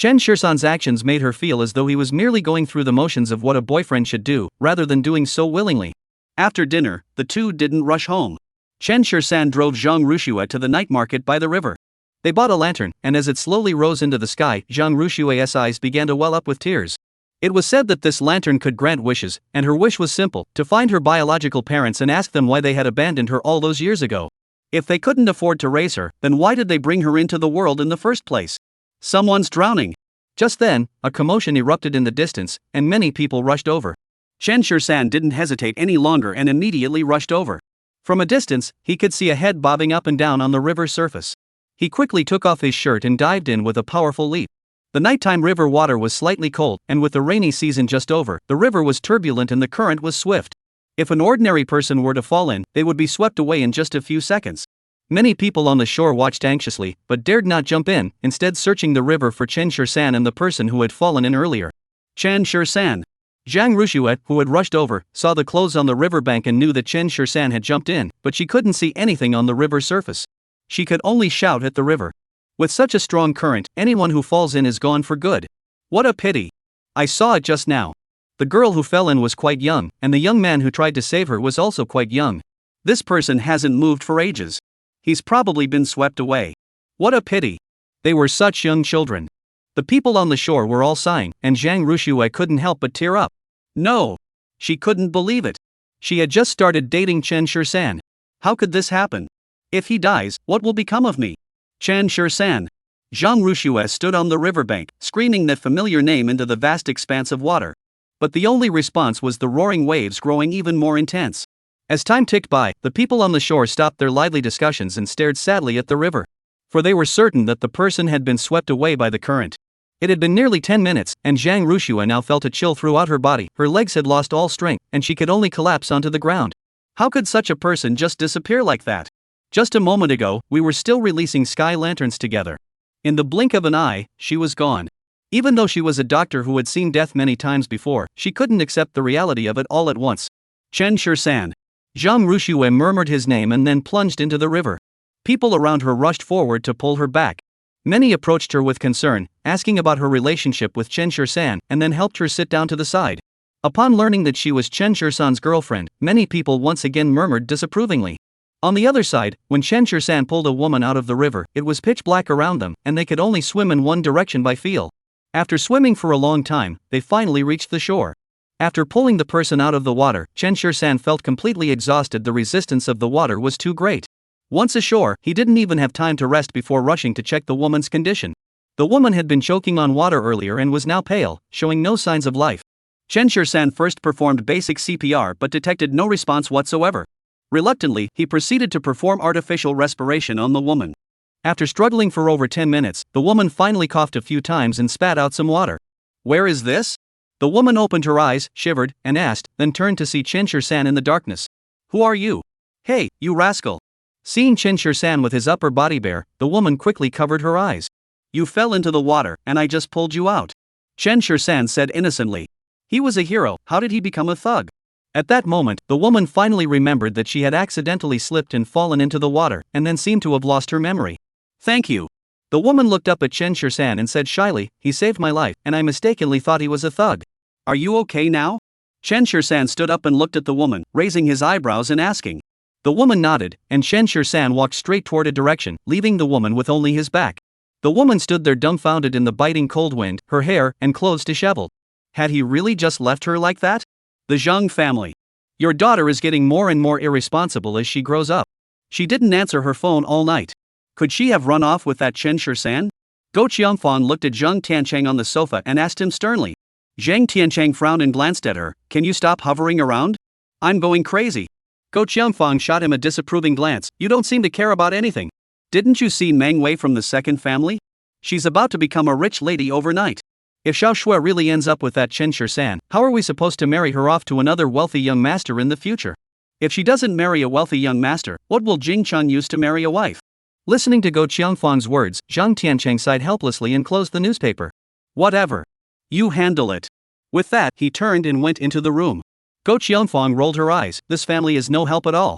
Chen Shisan's actions made her feel as though he was merely going through the motions of what a boyfriend should do, rather than doing so willingly. After dinner, the two didn't rush home. Chen Shisan drove Zhang Rushue to the night market by the river. They bought a lantern, and as it slowly rose into the sky, Zhang Rushue's eyes began to well up with tears. It was said that this lantern could grant wishes, and her wish was simple, to find her biological parents and ask them why they had abandoned her all those years ago. If they couldn't afford to raise her, then why did they bring her into the world in the first place? Someone's drowning. Just then, a commotion erupted in the distance, and many people rushed over. Chen Shursan didn't hesitate any longer and immediately rushed over. From a distance, he could see a head bobbing up and down on the river's surface. He quickly took off his shirt and dived in with a powerful leap. The nighttime river water was slightly cold, and with the rainy season just over, the river was turbulent and the current was swift. If an ordinary person were to fall in, they would be swept away in just a few seconds. Many people on the shore watched anxiously, but dared not jump in, instead searching the river for Chen Shursan and the person who had fallen in earlier. Chen Shursan. Zhang Rushue, who had rushed over, saw the clothes on the riverbank and knew that Chen Shursan had jumped in, but she couldn't see anything on the river's surface. She could only shout at the river. With such a strong current, anyone who falls in is gone for good. What a pity. I saw it just now. The girl who fell in was quite young, and the young man who tried to save her was also quite young. This person hasn't moved for ages. He's probably been swept away. What a pity. They were such young children. The people on the shore were all sighing, and Zhang Rushue couldn't help but tear up. No. She couldn't believe it. She had just started dating Chen Shursan. How could this happen? If he dies, what will become of me? Chen Shursan. Zhang Rushue stood on the riverbank, screaming that familiar name into the vast expanse of water. But the only response was the roaring waves growing even more intense. As time ticked by, the people on the shore stopped their lively discussions and stared sadly at the river. For they were certain that the person had been swept away by the current. It had been nearly 10 minutes, and Zhang Rushue now felt a chill throughout her body. Her legs had lost all strength, and she could only collapse onto the ground. How could such a person just disappear like that? Just a moment ago, we were still releasing sky lanterns together. In the blink of an eye, she was gone. Even though she was a doctor who had seen death many times before, she couldn't accept the reality of it all at once. Chen Shursan. Zhang Rushue murmured his name and then plunged into the river. People around her rushed forward to pull her back. Many approached her with concern, asking about her relationship with Chen Shursan, and then helped her sit down to the side. Upon learning that she was Chen Shursan's girlfriend, many people once again murmured disapprovingly. On the other side, when Chen Shursan pulled a woman out of the river, it was pitch black around them, and they could only swim in one direction by feel. After swimming for a long time, they finally reached the shore. After pulling the person out of the water, Chen Shursan felt completely exhausted. The resistance of the water was too great. Once ashore, he didn't even have time to rest before rushing to check the woman's condition. The woman had been choking on water earlier and was now pale, showing no signs of life. Chen Shursan first performed basic CPR but detected no response whatsoever. Reluctantly, he proceeded to perform artificial respiration on the woman. After struggling for over 10 minutes, the woman finally coughed a few times and spat out some water. Where is this? The woman opened her eyes, shivered, and asked, then turned to see Chen Shursan in the darkness. Who are you? Hey, you rascal. Seeing Chen Shursan with his upper body bare, the woman quickly covered her eyes. You fell into the water, and I just pulled you out. Chen Shursan said innocently. He was a hero, how did he become a thug? At that moment, the woman finally remembered that she had accidentally slipped and fallen into the water, and then seemed to have lost her memory. Thank you. The woman looked up at Chen Shursan and said shyly, he saved my life, and I mistakenly thought he was a thug. Are you okay now? Chen Shursan stood up and looked at the woman, raising his eyebrows and asking. The woman nodded, and Chen Shursan walked straight toward a direction, leaving the woman with only his back. The woman stood there dumbfounded in the biting cold wind, her hair and clothes disheveled. Had he really just left her like that? The Zhang family. Your daughter is getting more and more irresponsible as she grows up. She didn't answer her phone all night. Could she have run off with that Chen Shursan? Go Qiangfang looked at Zhang Tiancheng on the sofa and asked him sternly. Zhang Tiancheng frowned and glanced at her. Can you stop hovering around? I'm going crazy. Go Qiangfang shot him a disapproving glance. You don't seem to care about anything. Didn't you see Manhwa from the second family? She's about to become a rich lady overnight. If Xiao Shui really ends up with that Chen Shursan, how are we supposed to marry her off to another wealthy young master in the future? If she doesn't marry a wealthy young master, what will Jing Chun use to marry a wife? Listening to Go Qiangfang's words, Zhang Tiancheng sighed helplessly and closed the newspaper. Whatever. You handle it. With that, he turned and went into the room. Go Qiangfang rolled her eyes. This family is no help at all.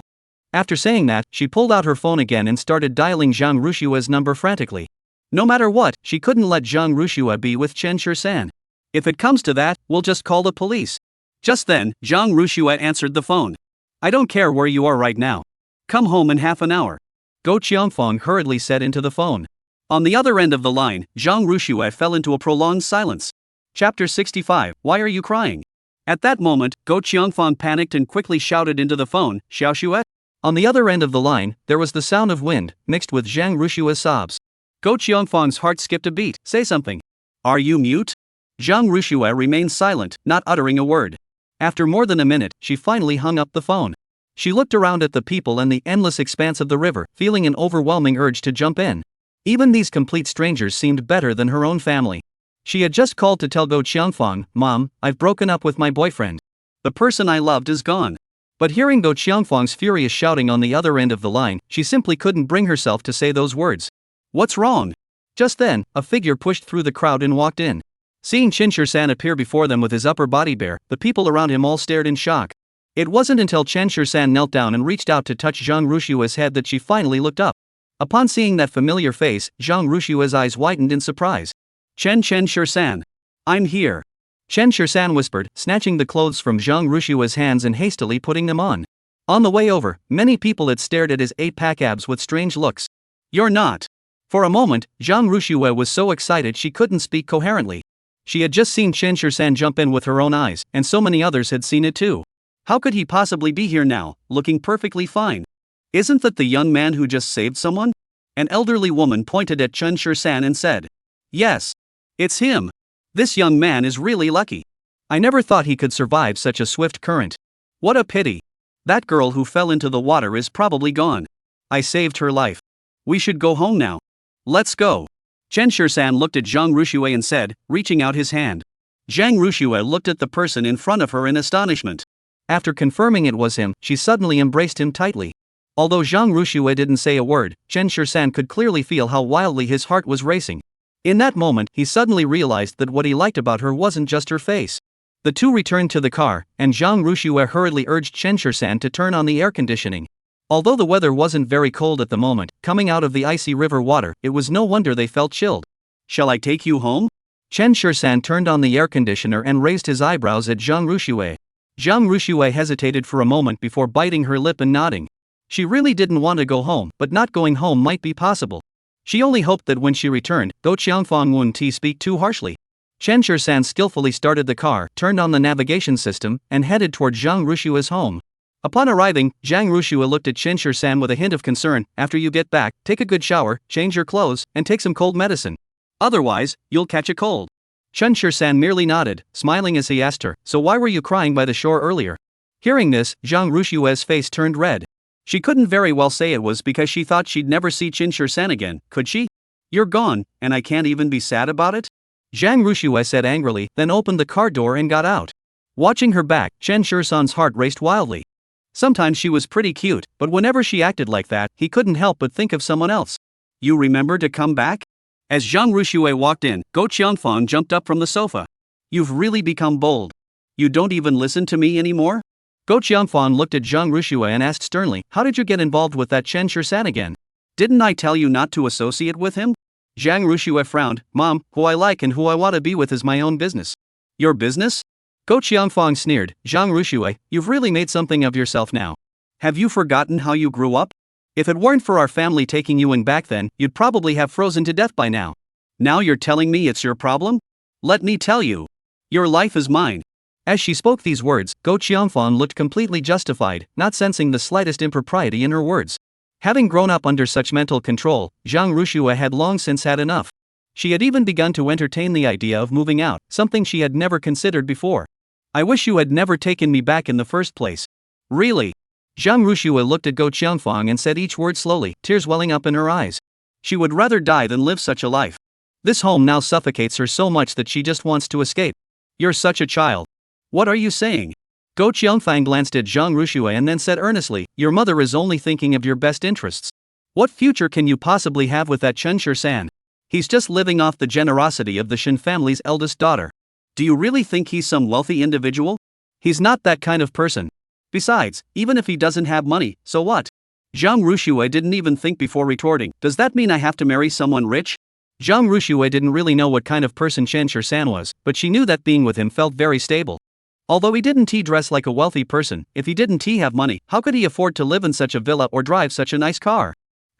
After saying that, she pulled out her phone again and started dialing Zhang Rushue's number frantically. No matter what, she couldn't let Zhang Rushue be with Chen Shursan. If it comes to that, we'll just call the police. Just then, Zhang Rushue answered the phone. I don't care where you are right now. Come home in half an hour. Go Qiangfang hurriedly said into the phone. On the other end of the line, Zhang Rushue fell into a prolonged silence. Chapter 65. Why are you crying? At that moment, Go Qiangfang panicked and quickly shouted into the phone, Xiaoxue? On the other end of the line, there was the sound of wind, mixed with Zhang Rushue's sobs. Go Qiangfang's heart skipped a beat. Say something. Are you mute? Zhang Rushue remained silent, not uttering a word. After more than a minute, she finally hung up the phone. She looked around at the people and the endless expanse of the river, feeling an overwhelming urge to jump in. Even these complete strangers seemed better than her own family. She had just called to tell Go Qiangfang, Mom, I've broken up with my boyfriend. The person I loved is gone. But hearing Go Qiangfang's furious shouting on the other end of the line, she simply couldn't bring herself to say those words. What's wrong? Just then, a figure pushed through the crowd and walked in. Seeing Chen-Shur-san appear before them with his upper body bare, the people around him all stared in shock. It wasn't until Chen-Shur-san knelt down and reached out to touch Zhang Rushue's head that she finally looked up. Upon seeing that familiar face, Zhang Rushue's eyes widened in surprise. Chen-Shur-san. I'm here. Chen-Shur-san whispered, snatching the clothes from Zhang Rushue's hands and hastily putting them on. On the way over, many people had stared at his 8-pack abs with strange looks. You're not. For a moment, Zhang Rushue was so excited she couldn't speak coherently. She had just seen Chen-Shur-san jump in with her own eyes, and so many others had seen it too. How could he possibly be here now, looking perfectly fine? Isn't that the young man who just saved someone? An elderly woman pointed at Chen-Shur-san and said, Yes. It's him. This young man is really lucky. I never thought he could survive such a swift current. What a pity. That girl who fell into the water is probably gone. I saved her life. We should go home now. Let's go. Chen-Shur-san looked at Zhang Rushue and said, reaching out his hand. Zhang Rushue looked at the person in front of her in astonishment. After confirming it was him, she suddenly embraced him tightly. Although Zhang Rushue didn't say a word, Chen-Shur-san could clearly feel how wildly his heart was racing. In that moment, he suddenly realized that what he liked about her wasn't just her face. The two returned to the car, and Zhang Rushue hurriedly urged Chen-Shur-san to turn on the air conditioning. Although the weather wasn't very cold at the moment, coming out of the icy river water, it was no wonder they felt chilled. Shall I take you home? Chen-Shur-san turned on the air conditioner and raised his eyebrows at Zhang Rushue. Zhang Rushue hesitated for a moment before biting her lip and nodding. She really didn't want to go home, but not going home might be possible. She only hoped that when she returned, Go Qiangfang wouldn't speak too harshly. Chen-Shur-san skillfully started the car, turned on the navigation system, and headed toward Zhang Rushue's home. Upon arriving, Zhang Rushue looked at Chen-Shur-san with a hint of concern. After you get back, take a good shower, change your clothes, and take some cold medicine. Otherwise, you'll catch a cold. Chen-Shur-san merely nodded, smiling as he asked her, so why were you crying by the shore earlier? Hearing this, Zhang Rushue's face turned red. She couldn't very well say it was because she thought she'd never see Chen-Shur-san again, could she? You're gone, and I can't even be sad about it? Zhang Rushue said angrily, then opened the car door and got out. Watching her back, Chen-Shur-san's heart raced wildly. Sometimes she was pretty cute, but whenever she acted like that, he couldn't help but think of someone else. You remember to come back? As Zhang Rushue walked in, Go Qiangfang jumped up from the sofa. You've really become bold. You don't even listen to me anymore? Go Qiangfang looked at Zhang Rushue and asked sternly, how did you get involved with that Chen-Shur-san again? Didn't I tell you not to associate with him? Zhang Rushue frowned, Mom, who I like and who I want to be with is my own business. Your business? Go Qiangfang sneered, Zhang Rushue, you've really made something of yourself now. Have you forgotten how you grew up? If it weren't for our family taking you in back then, you'd probably have frozen to death by now. Now you're telling me it's your problem? Let me tell you. Your life is mine. As she spoke these words, Go Qiangfang looked completely justified, not sensing the slightest impropriety in her words. Having grown up under such mental control, Zhang Rushue had long since had enough. She had even begun to entertain the idea of moving out, something she had never considered before. I wish you had never taken me back in the first place. Really? Zhang Rushue looked at Go Qiangfang and said each word slowly, tears welling up in her eyes. She would rather die than live such a life. This home now suffocates her so much that she just wants to escape. You're such a child. What are you saying? Go Qiangfang glanced at Zhang Rushue and then said earnestly, your mother is only thinking of your best interests. What future can you possibly have with that Chen-Shur-san? He's just living off the generosity of the Shin family's eldest daughter. Do you really think he's some wealthy individual? He's not that kind of person. Besides, even if he doesn't have money, so what? Zhang Rushue didn't even think before retorting, does that mean I have to marry someone rich? Zhang Rushue didn't really know what kind of person Chen-Shur-san was, but she knew that being with him felt very stable. Although he didn't dress like a wealthy person, if he didn't have money, how could he afford to live in such a villa or drive such a nice car?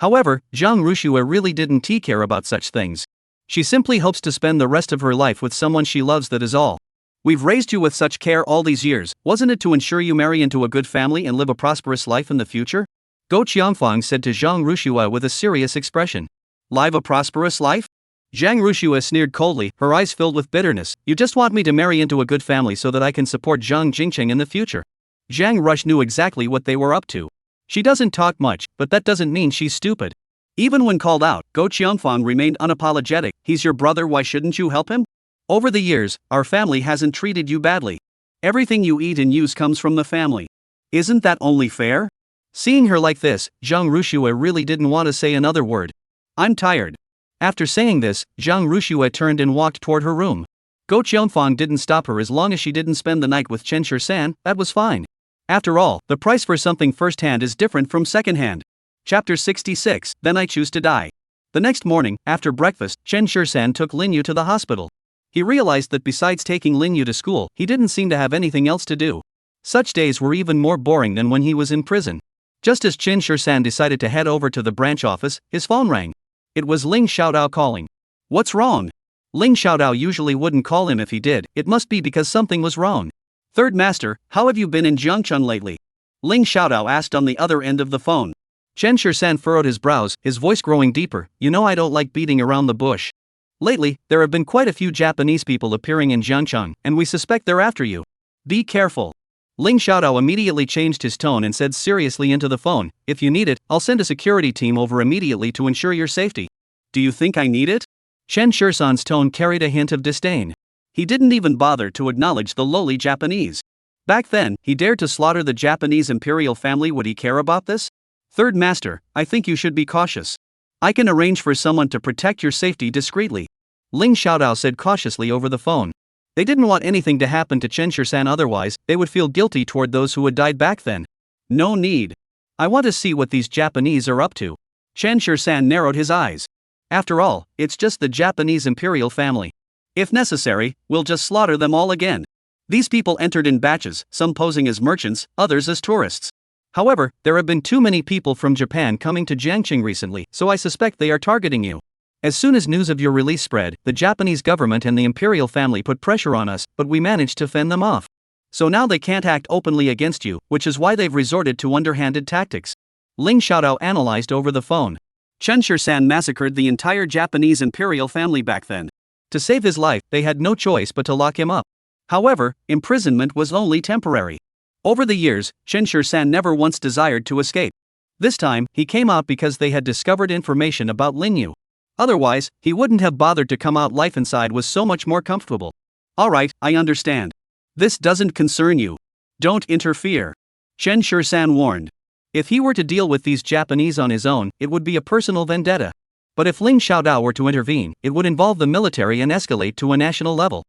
However, Zhang Rushua really didn't care about such things. She simply hopes to spend the rest of her life with someone she loves, that is all. We've raised you with such care all these years, wasn't it to ensure you marry into a good family and live a prosperous life in the future? Go Qiangfang said to Zhang Rushua with a serious expression. Live a prosperous life? Zhang Rushua sneered coldly, her eyes filled with bitterness. You just want me to marry into a good family so that I can support Zhang Jingcheng in the future. Zhang Rush knew exactly what they were up to. She doesn't talk much, but that doesn't mean she's stupid. Even when called out, Go Qiangfang remained unapologetic. He's your brother, why shouldn't you help him? Over the years, our family hasn't treated you badly. Everything you eat and use comes from the family. Isn't that only fair? Seeing her like this, Zhang Rushua really didn't want to say another word. I'm tired. After saying this, Zhang Rushua turned and walked toward her room. Go Qiangfang didn't stop her as long as she didn't spend the night with Chen Shirsan, that was fine. After all, the price for something first-hand is different from second-hand. Chapter 66, Then I Choose to Die. The next morning, after breakfast, Chen Shirsan took Lin Yu to the hospital. He realized that besides taking Lin Yu to school, he didn't seem to have anything else to do. Such days were even more boring than when he was in prison. Just as Chen Shirsan decided to head over to the branch office, his phone rang. It was Ling Xiaodao calling. What's wrong? Ling Xiaodao usually wouldn't call him if he did, it must be because something was wrong. Third Master, how have you been in Jiangchun lately? Ling Xiaodao asked on the other end of the phone. Chen Shirsan furrowed his brows, his voice growing deeper. You know I don't like beating around the bush. Lately, there have been quite a few Japanese people appearing in Jiangchun, and we suspect they're after you. Be careful. Ling Xiaodao immediately changed his tone and said seriously into the phone, if you need it, I'll send a security team over immediately to ensure your safety. Do you think I need it? Chen Shirsan's tone carried a hint of disdain. He didn't even bother to acknowledge the lowly Japanese. Back then, he dared to slaughter the Japanese imperial family. Would he care about this? Third Master, I think you should be cautious. I can arrange for someone to protect your safety discreetly. Ling Xiaodao said cautiously over the phone. They didn't want anything to happen to Chen Shirsan, otherwise, they would feel guilty toward those who had died back then. No need. I want to see what these Japanese are up to. Chen Shirsan narrowed his eyes. After all, it's just the Japanese imperial family. If necessary, we'll just slaughter them all again. These people entered in batches, some posing as merchants, others as tourists. However, there have been too many people from Japan coming to Jiangcheng recently, so I suspect they are targeting you. As soon as news of your release spread, the Japanese government and the imperial family put pressure on us, but we managed to fend them off. So now they can't act openly against you, which is why they've resorted to underhanded tactics. Ling Xiaodao analyzed over the phone. Chen Shirsan massacred the entire Japanese imperial family back then. To save his life, they had no choice but to lock him up. However, imprisonment was only temporary. Over the years, Chen Shirsan never once desired to escape. This time, he came out because they had discovered information about Lin Yu. Otherwise, he wouldn't have bothered to come out. Life inside was so much more comfortable. Alright, I understand. This doesn't concern you. Don't interfere. Chen Shirsan warned. If he were to deal with these Japanese on his own, it would be a personal vendetta. But if Ling Xiaodao were to intervene, it would involve the military and escalate to a national level.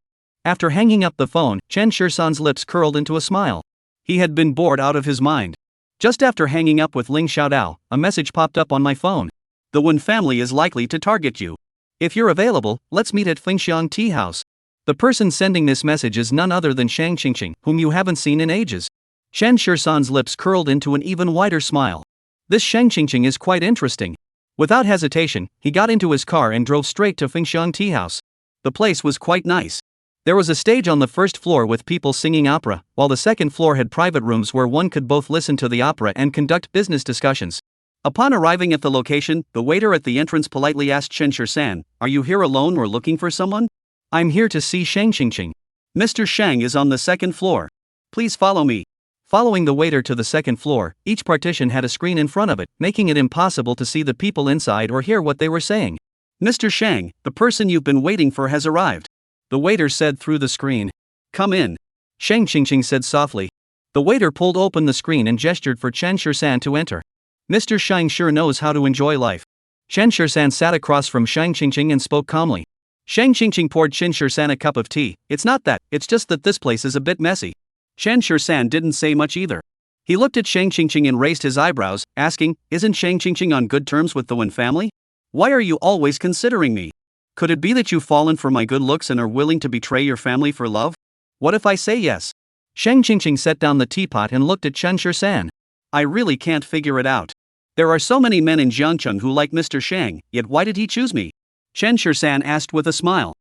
After hanging up the phone, Chen Shirsan's lips curled into a smile. He had been bored out of his mind. Just after hanging up with Ling Xiaodao, a message popped up on my phone. The Wen family is likely to target you. If you're available, let's meet at Fengxiang Tea House. The person sending this message is none other than Shang Qingqing, whom you haven't seen in ages. Chen Shirsan's lips curled into an even wider smile. This Shang Qingqing is quite interesting. Without hesitation, he got into his car and drove straight to Fengxiang Tea House. The place was quite nice. There was a stage on the first floor with people singing opera, while the second floor had private rooms where one could both listen to the opera and conduct business discussions. Upon arriving at the location, the waiter at the entrance politely asked Chen Shirsan, "Are you here alone or looking for someone?" "I'm here to see Shang Qingqing. Mr. Shang is on the second floor. Please follow me." Following the waiter to the second floor, each partition had a screen in front of it, making it impossible to see the people inside or hear what they were saying. "Mr. Shang, the person you've been waiting for has arrived," the waiter said through the screen. "Come in," Shang Qingqing said softly. The waiter pulled open the screen and gestured for Chen Shirsan to enter. Mr. Shang sure knows how to enjoy life. Chen Shirsan sat across from Shang Qingqing and spoke calmly. Shang Qingqing poured Chen Shirsan a cup of tea. "It's not that, it's just that this place is a bit messy." Chen Shirsan didn't say much either. He looked at Shang Qingqing and raised his eyebrows, asking, "Isn't Shang Qingqing on good terms with the Wen family? Why are you always considering me? Could it be that you've fallen for my good looks and are willing to betray your family for love? What if I say yes?" Shang Qingqing set down the teapot and looked at Chen Shirsan. "I really can't figure it out. There are so many men in Jiangcheng who like Mr. Shang, yet why did he choose me? Chen Shisan asked with a smile.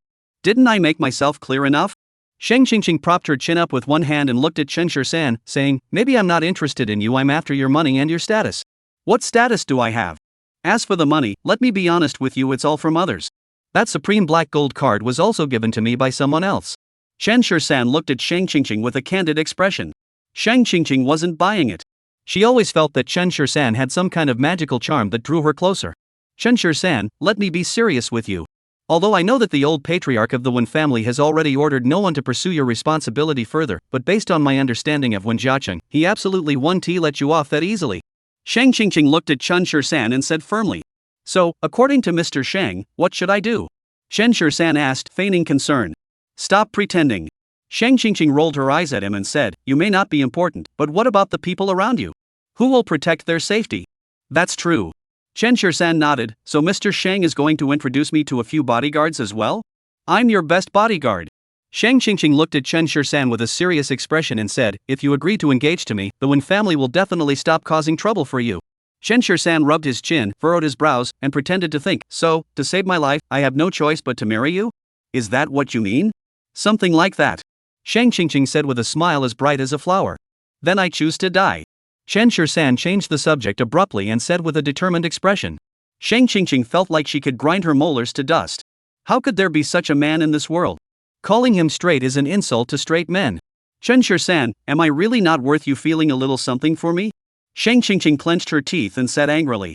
Didn't I make myself clear enough? Shang Qingqing propped her chin up with one hand and looked at Chen Shisan, saying, maybe I'm not interested in you, I'm after your money and your status. What status do I have? As for the money, let me be honest with you, it's all from others. That supreme black gold card was also given to me by someone else. Chen Shisan looked at Shang Qingqing with a candid expression. Shang Qingqing wasn't buying it. She always felt that Chen Shisan had some kind of magical charm that drew her closer. Chen Shisan, let me be serious with you. Although I know that the old patriarch of the Wen family has already ordered no one to pursue your responsibility further, but based on my understanding of Wen Jiaqing, he absolutely won't let you off that easily. Shang Qingqing looked at Chen Shisan and said firmly. So, according to Mr. Shang, what should I do? Chen Shisan asked, feigning concern. Stop pretending. Shang Qingqing rolled her eyes at him and said, you may not be important, but what about the people around you? Who will protect their safety? That's true. Chen Shisan nodded, so Mr. Shang is going to introduce me to a few bodyguards as well? I'm your best bodyguard. Shang Qingqing looked at Chen Shisan with a serious expression and said, if you agree to engage to me, the Wen family will definitely stop causing trouble for you. Chen Shisan rubbed his chin, furrowed his brows, and pretended to think, so, to save my life, I have no choice but to marry you? Is that what you mean? Something like that. Shang Qingqing said with a smile as bright as a flower. Then I choose to die. Chen Shisan changed the subject abruptly and said with a determined expression. Shang Qingqing felt like she could grind her molars to dust. How could there be such a man in this world? Calling him straight is an insult to straight men. Chen Shisan, am I really not worth you feeling a little something for me? Shang Qingqing clenched her teeth and said angrily.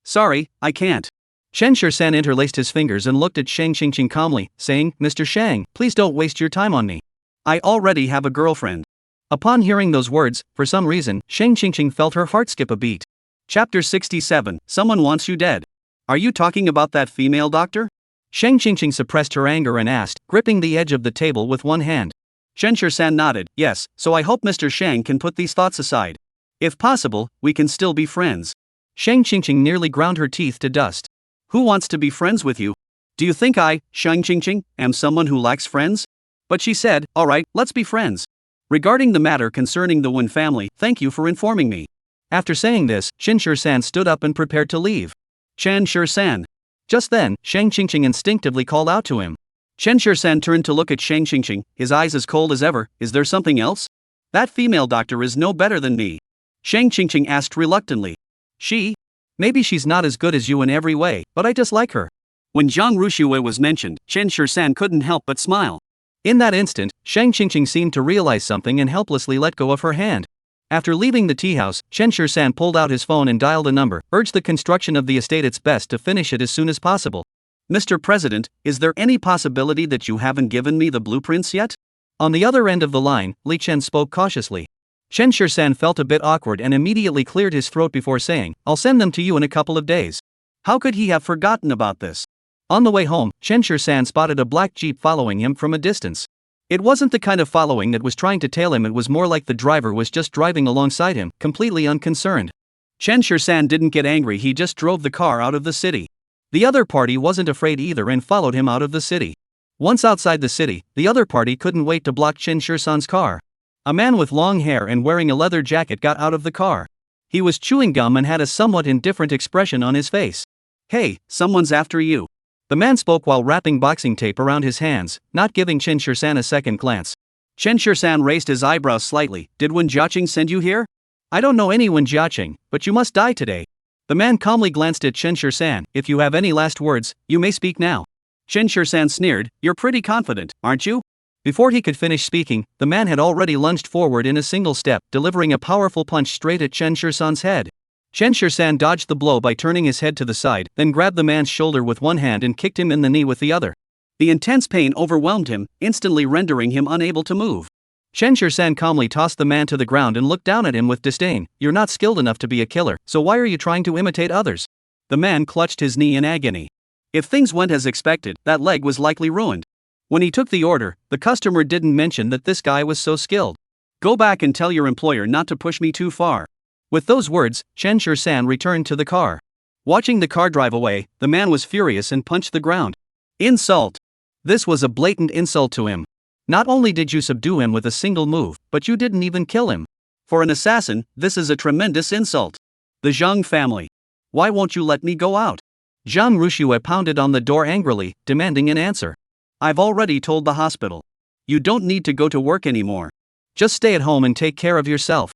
Sorry, I can't. Chen Shisan interlaced his fingers and looked at Shang Qingqing calmly, saying, Mr. Shang, please don't waste your time on me. I already have a girlfriend. Upon hearing those words, for some reason, Shang Qingqing felt her heart skip a beat. Chapter 67, Someone Wants You Dead. Are you talking about that female doctor? Shang Qingqing suppressed her anger and asked, gripping the edge of the table with one hand. Chen Shisan nodded, yes, so I hope Mr. Shang can put these thoughts aside. If possible, we can still be friends. Shang Qingqing nearly ground her teeth to dust. Who wants to be friends with you? Do you think I, Shang Qingqing, am someone who lacks friends? But she said, alright, let's be friends. Regarding the matter concerning the Wen family, thank you for informing me. After saying this, Chen Shisan stood up and prepared to leave. Chen Shisan. Just then, Shang Qingqing instinctively called out to him. Chen Shisan turned to look at Shang Qingqing, his eyes as cold as ever. Is there something else? That female doctor is no better than me. Shang Qingqing asked reluctantly. She? Maybe she's not as good as you in every way, but I just like her. When Zhang Ruxue was mentioned, Chen Shisan couldn't help but smile. In that instant, Shang Qingqing seemed to realize something and helplessly let go of her hand. After leaving the tea house, Chen Shisan pulled out his phone and dialed a number, urged the construction of the estate its best to finish it as soon as possible. Mr. President, is there any possibility that you haven't given me the blueprints yet? On the other end of the line, Li Chen spoke cautiously. Chen Shisan felt a bit awkward and immediately cleared his throat before saying, I'll send them to you in a couple of days. How could he have forgotten about this? On the way home, Chen Shisan spotted a black jeep following him from a distance. It wasn't the kind of following that was trying to tail him, it was more like the driver was just driving alongside him, completely unconcerned. Chen Shisan didn't get angry, he just drove the car out of the city. The other party wasn't afraid either and followed him out of the city. Once outside the city, the other party couldn't wait to block Chen Shisan's car. A man with long hair and wearing a leather jacket got out of the car. He was chewing gum and had a somewhat indifferent expression on his face. Hey, someone's after you. The man spoke while wrapping boxing tape around his hands, not giving Chen Shisan a second glance. Chen Shisan raised his eyebrows slightly. Did Wen Jiaqing send you here? I don't know any Wen Jiaqing, but you must die today. The man calmly glanced at Chen Shisan. If you have any last words, you may speak now. Chen Shisan sneered. You're pretty confident, aren't you? Before he could finish speaking, the man had already lunged forward in a single step, delivering a powerful punch straight at Chen Shisan's head. Chen Shisan dodged the blow by turning his head to the side, then grabbed the man's shoulder with one hand and kicked him in the knee with the other. The intense pain overwhelmed him, instantly rendering him unable to move. Chen Shisan calmly tossed the man to the ground and looked down at him with disdain. You're not skilled enough to be a killer, so why are you trying to imitate others? The man clutched his knee in agony. If things went as expected, that leg was likely ruined. When he took the order, the customer didn't mention that this guy was so skilled. Go back and tell your employer not to push me too far. With those words, Chen Shisan returned to the car. Watching the car drive away, the man was furious and punched the ground. Insult! This was a blatant insult to him. Not only did you subdue him with a single move, but you didn't even kill him. For an assassin, this is a tremendous insult. The Zhang family. Why won't you let me go out? Zhang Rushue pounded on the door angrily, demanding an answer. I've already told the hospital. You don't need to go to work anymore. Just stay at home and take care of yourself.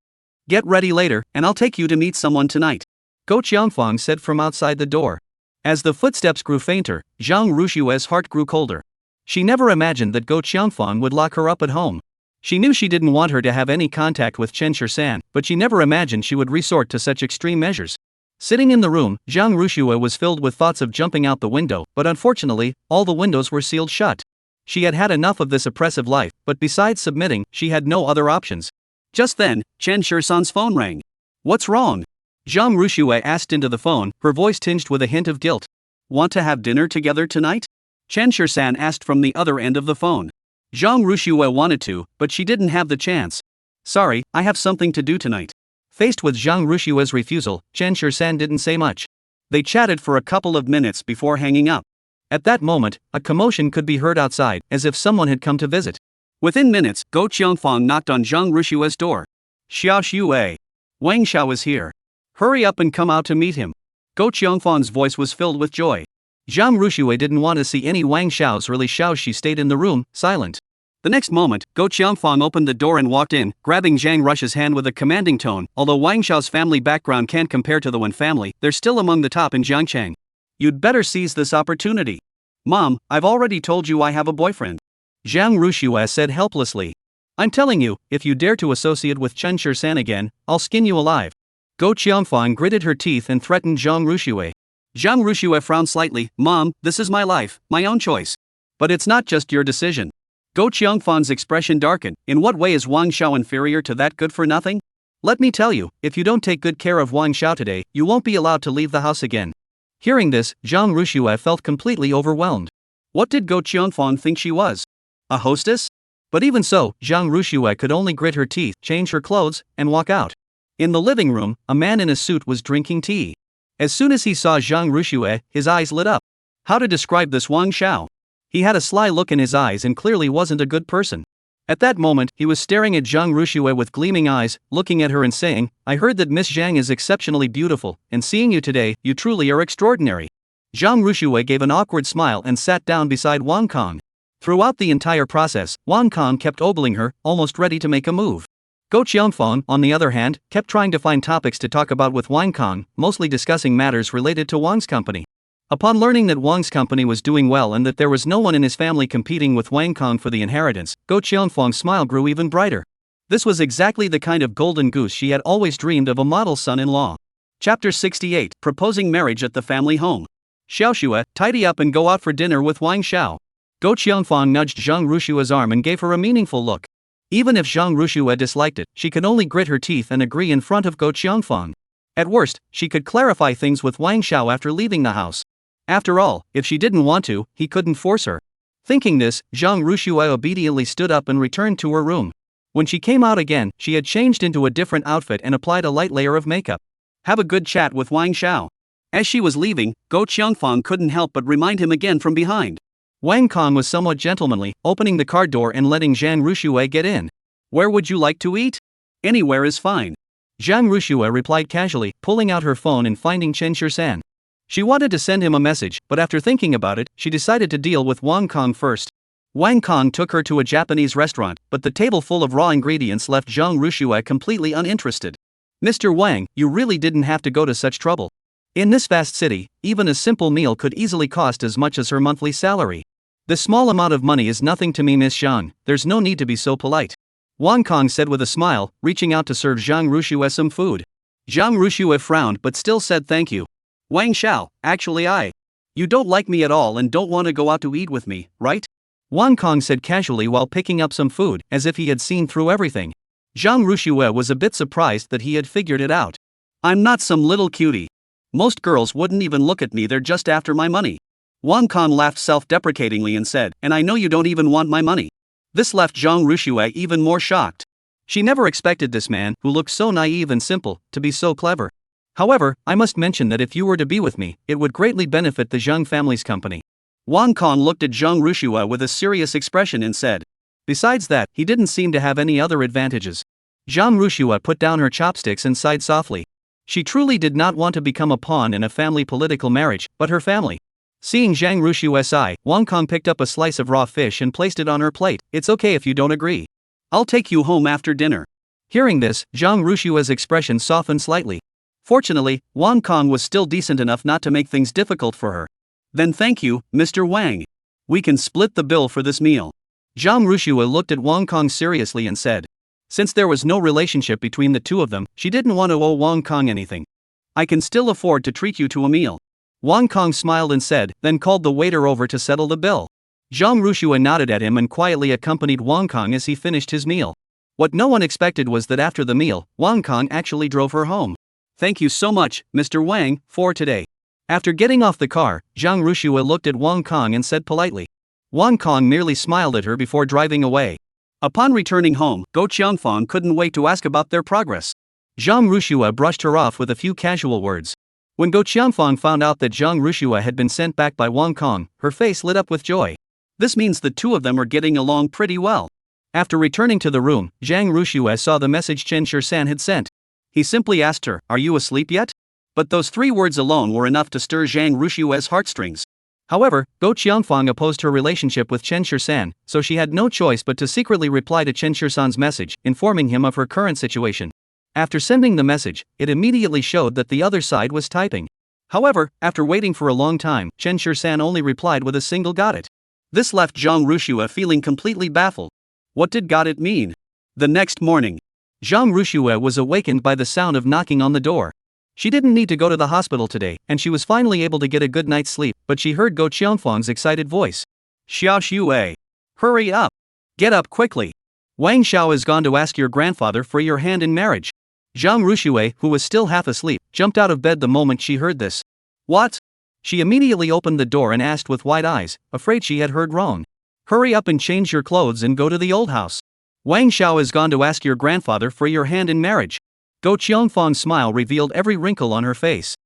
Get ready later, and I'll take you to meet someone tonight. Go Qiangfang said from outside the door. As the footsteps grew fainter, Zhang Rushue's heart grew colder. She never imagined that Go Qiangfang would lock her up at home. She knew she didn't want her to have any contact with Chen Shirsan, but she never imagined she would resort to such extreme measures. Sitting in the room, Zhang Rushue was filled with thoughts of jumping out the window, but unfortunately, all the windows were sealed shut. She had had enough of this oppressive life, but besides submitting, she had no other options. Just then, Chen Shirsan's phone rang. What's wrong? Zhang Rushue asked into the phone, her voice tinged with a hint of guilt. Want to have dinner together tonight? Chen Shirsan asked from the other end of the phone. Zhang Rushue wanted to, but she didn't have the chance. Sorry, I have something to do tonight. Faced with Zhang Rushue's refusal, Chen Shirsan didn't say much. They chatted for a couple of minutes before hanging up. At that moment, a commotion could be heard outside, as if someone had come to visit. Within minutes, Go Qiangfang knocked on Zhang Rushue's door. Xiao Xue. Wang Xiao is here. Hurry up and come out to meet him. Go Qiangfang's voice was filled with joy. Zhang Rushue didn't want to see any Wang Xiaos really Xiao. She stayed in the room, silent. The next moment, Go Qiangfang opened the door and walked in, grabbing Zhang Rush's hand with a commanding tone. Although Wang Xiao's family background can't compare to the Wen family, they're still among the top in Jiangchang. You'd better seize this opportunity. Mom, I've already told you I have a boyfriend. Zhang Rushue said helplessly. I'm telling you, if you dare to associate with Chen Shirsan again, I'll skin you alive. Go Qiangfang gritted her teeth and threatened Zhang Rushue. Zhang Rushue frowned slightly. Mom, this is my life, my own choice. But it's not just your decision. Go Qiangfang's expression darkened. In what way is Wang Xiao inferior to that good-for-nothing? Let me tell you, if you don't take good care of Wang Xiao today, you won't be allowed to leave the house again. Hearing this, Zhang Rushue felt completely overwhelmed. What did Go Qiangfang think she was? A hostess? But even so, Zhang Rushue could only grit her teeth, change her clothes, and walk out. In the living room, a man in a suit was drinking tea. As soon as he saw Zhang Rushue, his eyes lit up. How to describe this Wang Xiao? He had a sly look in his eyes and clearly wasn't a good person. At that moment, he was staring at Zhang Rushue with gleaming eyes, looking at her and saying, I heard that Miss Zhang is exceptionally beautiful, and seeing you today, you truly are extraordinary. Zhang Rushue gave an awkward smile and sat down beside Wang Kong. Throughout the entire process, Wang Kong kept ogling her, almost ready to make a move. Go Qiangfang, on the other hand, kept trying to find topics to talk about with Wang Kong, mostly discussing matters related to Wang's company. Upon learning that Wang's company was doing well and that there was no one in his family competing with Wang Kong for the inheritance, Go Qiangfang's smile grew even brighter. This was exactly the kind of golden goose she had always dreamed of, a model son-in-law. Chapter 68, Proposing Marriage at the Family Home. Xiaoxue, tidy up and go out for dinner with Wang Xiao. Go Qiangfang nudged Zhang Rushue's arm and gave her a meaningful look. Even if Zhang Rushue disliked it, she could only grit her teeth and agree in front of Go Qiangfang. At worst, she could clarify things with Wang Xiao after leaving the house. After all, if she didn't want to, he couldn't force her. Thinking this, Zhang Rushue obediently stood up and returned to her room. When she came out again, she had changed into a different outfit and applied a light layer of makeup. Have a good chat with Wang Xiao. As she was leaving, Go Qiangfang couldn't help but remind him again from behind. Wang Kong was somewhat gentlemanly, opening the car door and letting Zhang Rushue get in. Where would you like to eat? Anywhere is fine. Zhang Rushue replied casually, pulling out her phone and finding Chen Shirsan. She wanted to send him a message, but after thinking about it, she decided to deal with Wang Kong first. Wang Kong took her to a Japanese restaurant, but the table full of raw ingredients left Zhang Rushue completely uninterested. Mr. Wang, you really didn't have to go to such trouble. In this vast city, even a simple meal could easily cost as much as her monthly salary. This small amount of money is nothing to me, Miss Zhang, there's no need to be so polite. Wang Kong said with a smile, reaching out to serve Zhang Rushue some food. Zhang Rushue frowned but still said thank you. Wang Xiao, actually you don't like me at all and don't want to go out to eat with me, right? Wang Kong said casually while picking up some food, as if he had seen through everything. Zhang Rushue was a bit surprised that he had figured it out. I'm not some little cutie. Most girls wouldn't even look at me, they're just after my money. Wang Kong laughed self-deprecatingly and said, and I know you don't even want my money. This left Zhang Rushue even more shocked. She never expected this man, who looked so naive and simple, to be so clever. However, I must mention that if you were to be with me, it would greatly benefit the Zhang family's company. Wang Kong looked at Zhang Rushue with a serious expression and said. Besides that, he didn't seem to have any other advantages. Zhang Rushue put down her chopsticks and sighed softly. She truly did not want to become a pawn in a family political marriage, but her family. Seeing Zhang Rushua's eye, Wang Kong picked up a slice of raw fish and placed it on her plate. It's okay if you don't agree. I'll take you home after dinner. Hearing this, Zhang Rushua's expression softened slightly. Fortunately, Wang Kong was still decent enough not to make things difficult for her. Then thank you, Mr. Wang. We can split the bill for this meal. Zhang Rushua looked at Wang Kong seriously and said. Since there was no relationship between the two of them, she didn't want to owe Wang Kong anything. I can still afford to treat you to a meal. Wang Kong smiled and said, then called the waiter over to settle the bill. Zhang Rushua nodded at him and quietly accompanied Wang Kong as he finished his meal. What no one expected was that after the meal, Wang Kong actually drove her home. Thank you so much, Mr. Wang, for today. After getting off the car, Zhang Rushua looked at Wang Kong and said politely. Wang Kong merely smiled at her before driving away. Upon returning home, Go Qiangfang couldn't wait to ask about their progress. Zhang Rushua brushed her off with a few casual words. When Go Qiangfang found out that Zhang Rushua had been sent back by Wang Kong, her face lit up with joy. This means the two of them are getting along pretty well. After returning to the room, Zhang Rushua saw the message Chen Shirsan had sent. He simply asked her, "Are you asleep yet?" But those 3 words alone were enough to stir Zhang Rushua's heartstrings. However, Go Qiangfang opposed her relationship with Chen Shirsan, so she had no choice but to secretly reply to Chen Shirsan's message, informing him of her current situation. After sending the message, it immediately showed that the other side was typing. However, after waiting for a long time, Chen Shirsan only replied with a single "got it." This left Zhang Rushua feeling completely baffled. What did "got it" mean? The next morning, Zhang Rushua was awakened by the sound of knocking on the door. She didn't need to go to the hospital today, and she was finally able to get a good night's sleep, but she heard Go Qiangfang's excited voice. Xiao Xue. Hurry up. Get up quickly. Wang Xiao has gone to ask your grandfather for your hand in marriage. Zhang Rushua, who was still half asleep, jumped out of bed the moment she heard this. What? She immediately opened the door and asked with wide eyes, afraid she had heard wrong. Hurry up and change your clothes and go to the old house. Wang Xiao has gone to ask your grandfather for your hand in marriage. Go Qiangfang's smile revealed every wrinkle on her face.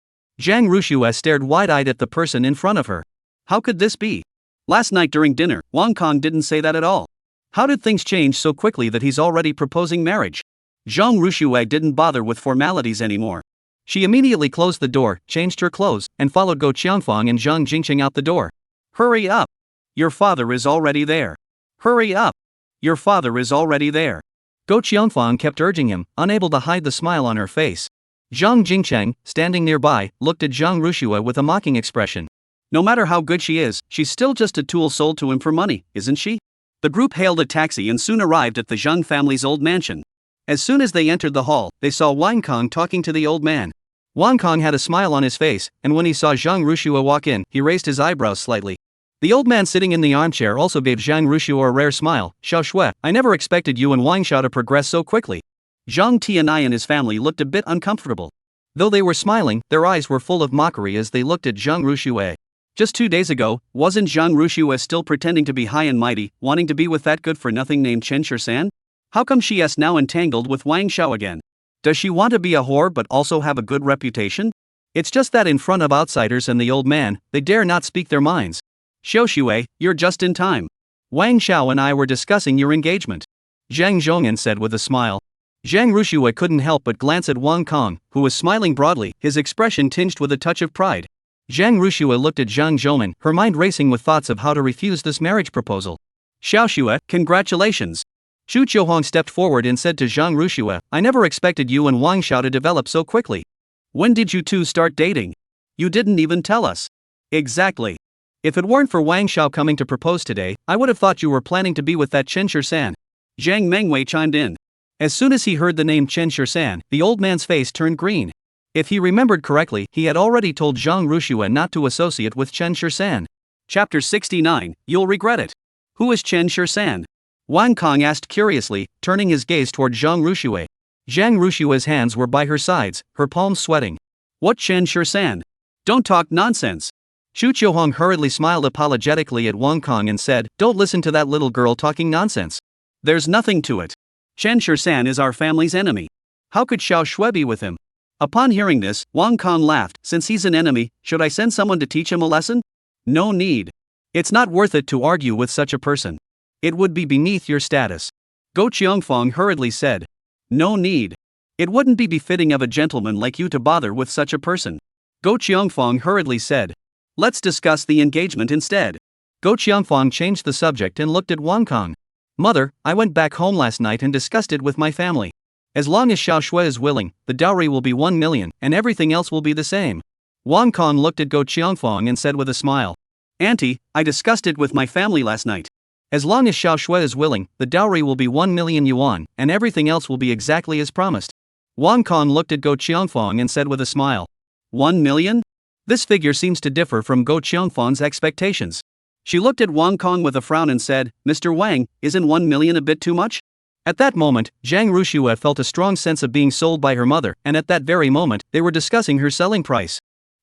Zhang Rushua stared wide-eyed at the person in front of her. How could this be? Last night during dinner, Wang Kong didn't say that at all. How did things change so quickly that he's already proposing marriage? Zhang Rushua didn't bother with formalities anymore. She immediately closed the door, changed her clothes, and followed Go Qiangfang and Zhang Jingqing out the door. Hurry up! Your father is already there. Hurry up! Your father is already there. Go Qiangfang kept urging him, unable to hide the smile on her face. Zhang Jingqing, standing nearby, looked at Zhang Rushua with a mocking expression. No matter how good she is, she's still just a tool sold to him for money, isn't she? The group hailed a taxi and soon arrived at the Zhang family's old mansion. As soon as they entered the hall, they saw Wang Kong talking to the old man. Wang Kong had a smile on his face, and when he saw Zhang Rushua walk in, he raised his eyebrows slightly. The old man sitting in the armchair also gave Zhang Rushua a rare smile. Xiao Xue, I never expected you and Wang Xiao to progress so quickly. Zhang Tianai and his family looked a bit uncomfortable. Though they were smiling, their eyes were full of mockery as they looked at Zhang Rushua. Just 2 days ago, wasn't Zhang Rushua still pretending to be high and mighty, wanting to be with that good-for-nothing named Chen Shirsan? How come she is now entangled with Wang Xiao again? Does she want to be a whore but also have a good reputation? It's just that in front of outsiders and the old man, they dare not speak their minds. Xiao Xue, you're just in time. Wang Xiao and I were discussing your engagement. Zhang Zhongyan said with a smile. Zhang Rushua couldn't help but glance at Wang Kong, who was smiling broadly, his expression tinged with a touch of pride. Zhang Rushua looked at Zhang Zhongyan, her mind racing with thoughts of how to refuse this marriage proposal. Xiao Xue, congratulations. Xu Qiuhuang stepped forward and said to Zhang Rushua, I never expected you and Wang Xiao to develop so quickly. When did you two start dating? You didn't even tell us. Exactly. If it weren't for Wang Xiao coming to propose today, I would have thought you were planning to be with that Chen Shirsan. Zhang Mengwei chimed in. As soon as he heard the name Chen Shirsan, the old man's face turned green. If he remembered correctly, he had already told Zhang Rushua not to associate with Chen Shirsan. Chapter 69, You'll regret it. Who is Chen Shirsan? Wang Kong asked curiously, turning his gaze toward Zhang Rushua. Zhang Rushua's hands were by her sides, her palms sweating. What Chen Shirsan? Don't talk nonsense. Xu Qiuhuang hurriedly smiled apologetically at Wang Kong and said, Don't listen to that little girl talking nonsense. There's nothing to it. Chen Shirsan is our family's enemy. How could Xiao Xue be with him? Upon hearing this, Wang Kong laughed. Since he's an enemy, should I send someone to teach him a lesson? No need. It's not worth it to argue with such a person. It would be beneath your status. Go Qiangfang hurriedly said. No need. It wouldn't be befitting of a gentleman like you to bother with such a person. Go Chiangfong hurriedly said. Let's discuss the engagement instead. Go Chiangfong changed the subject and looked at Wang Kong. Mother, I went back home last night and discussed it with my family. As long as Xiao Shui is willing, the dowry will be 1 million and everything else will be the same. Wang Kong looked at Go Chiangfong and said with a smile. Auntie, I discussed it with my family last night. As long as Xiao Shui is willing, the dowry will be 1 million yuan and everything else will be exactly as promised. Wang Kong looked at Go Chiangfong and said with a smile. 1 million? This figure seems to differ from Go Chiangfong's expectations. She looked at Wang Kong with a frown and said, Mr. Wang, isn't 1 million a bit too much? At that moment, Zhang Rushue felt a strong sense of being sold by her mother, and at that very moment, they were discussing her selling price.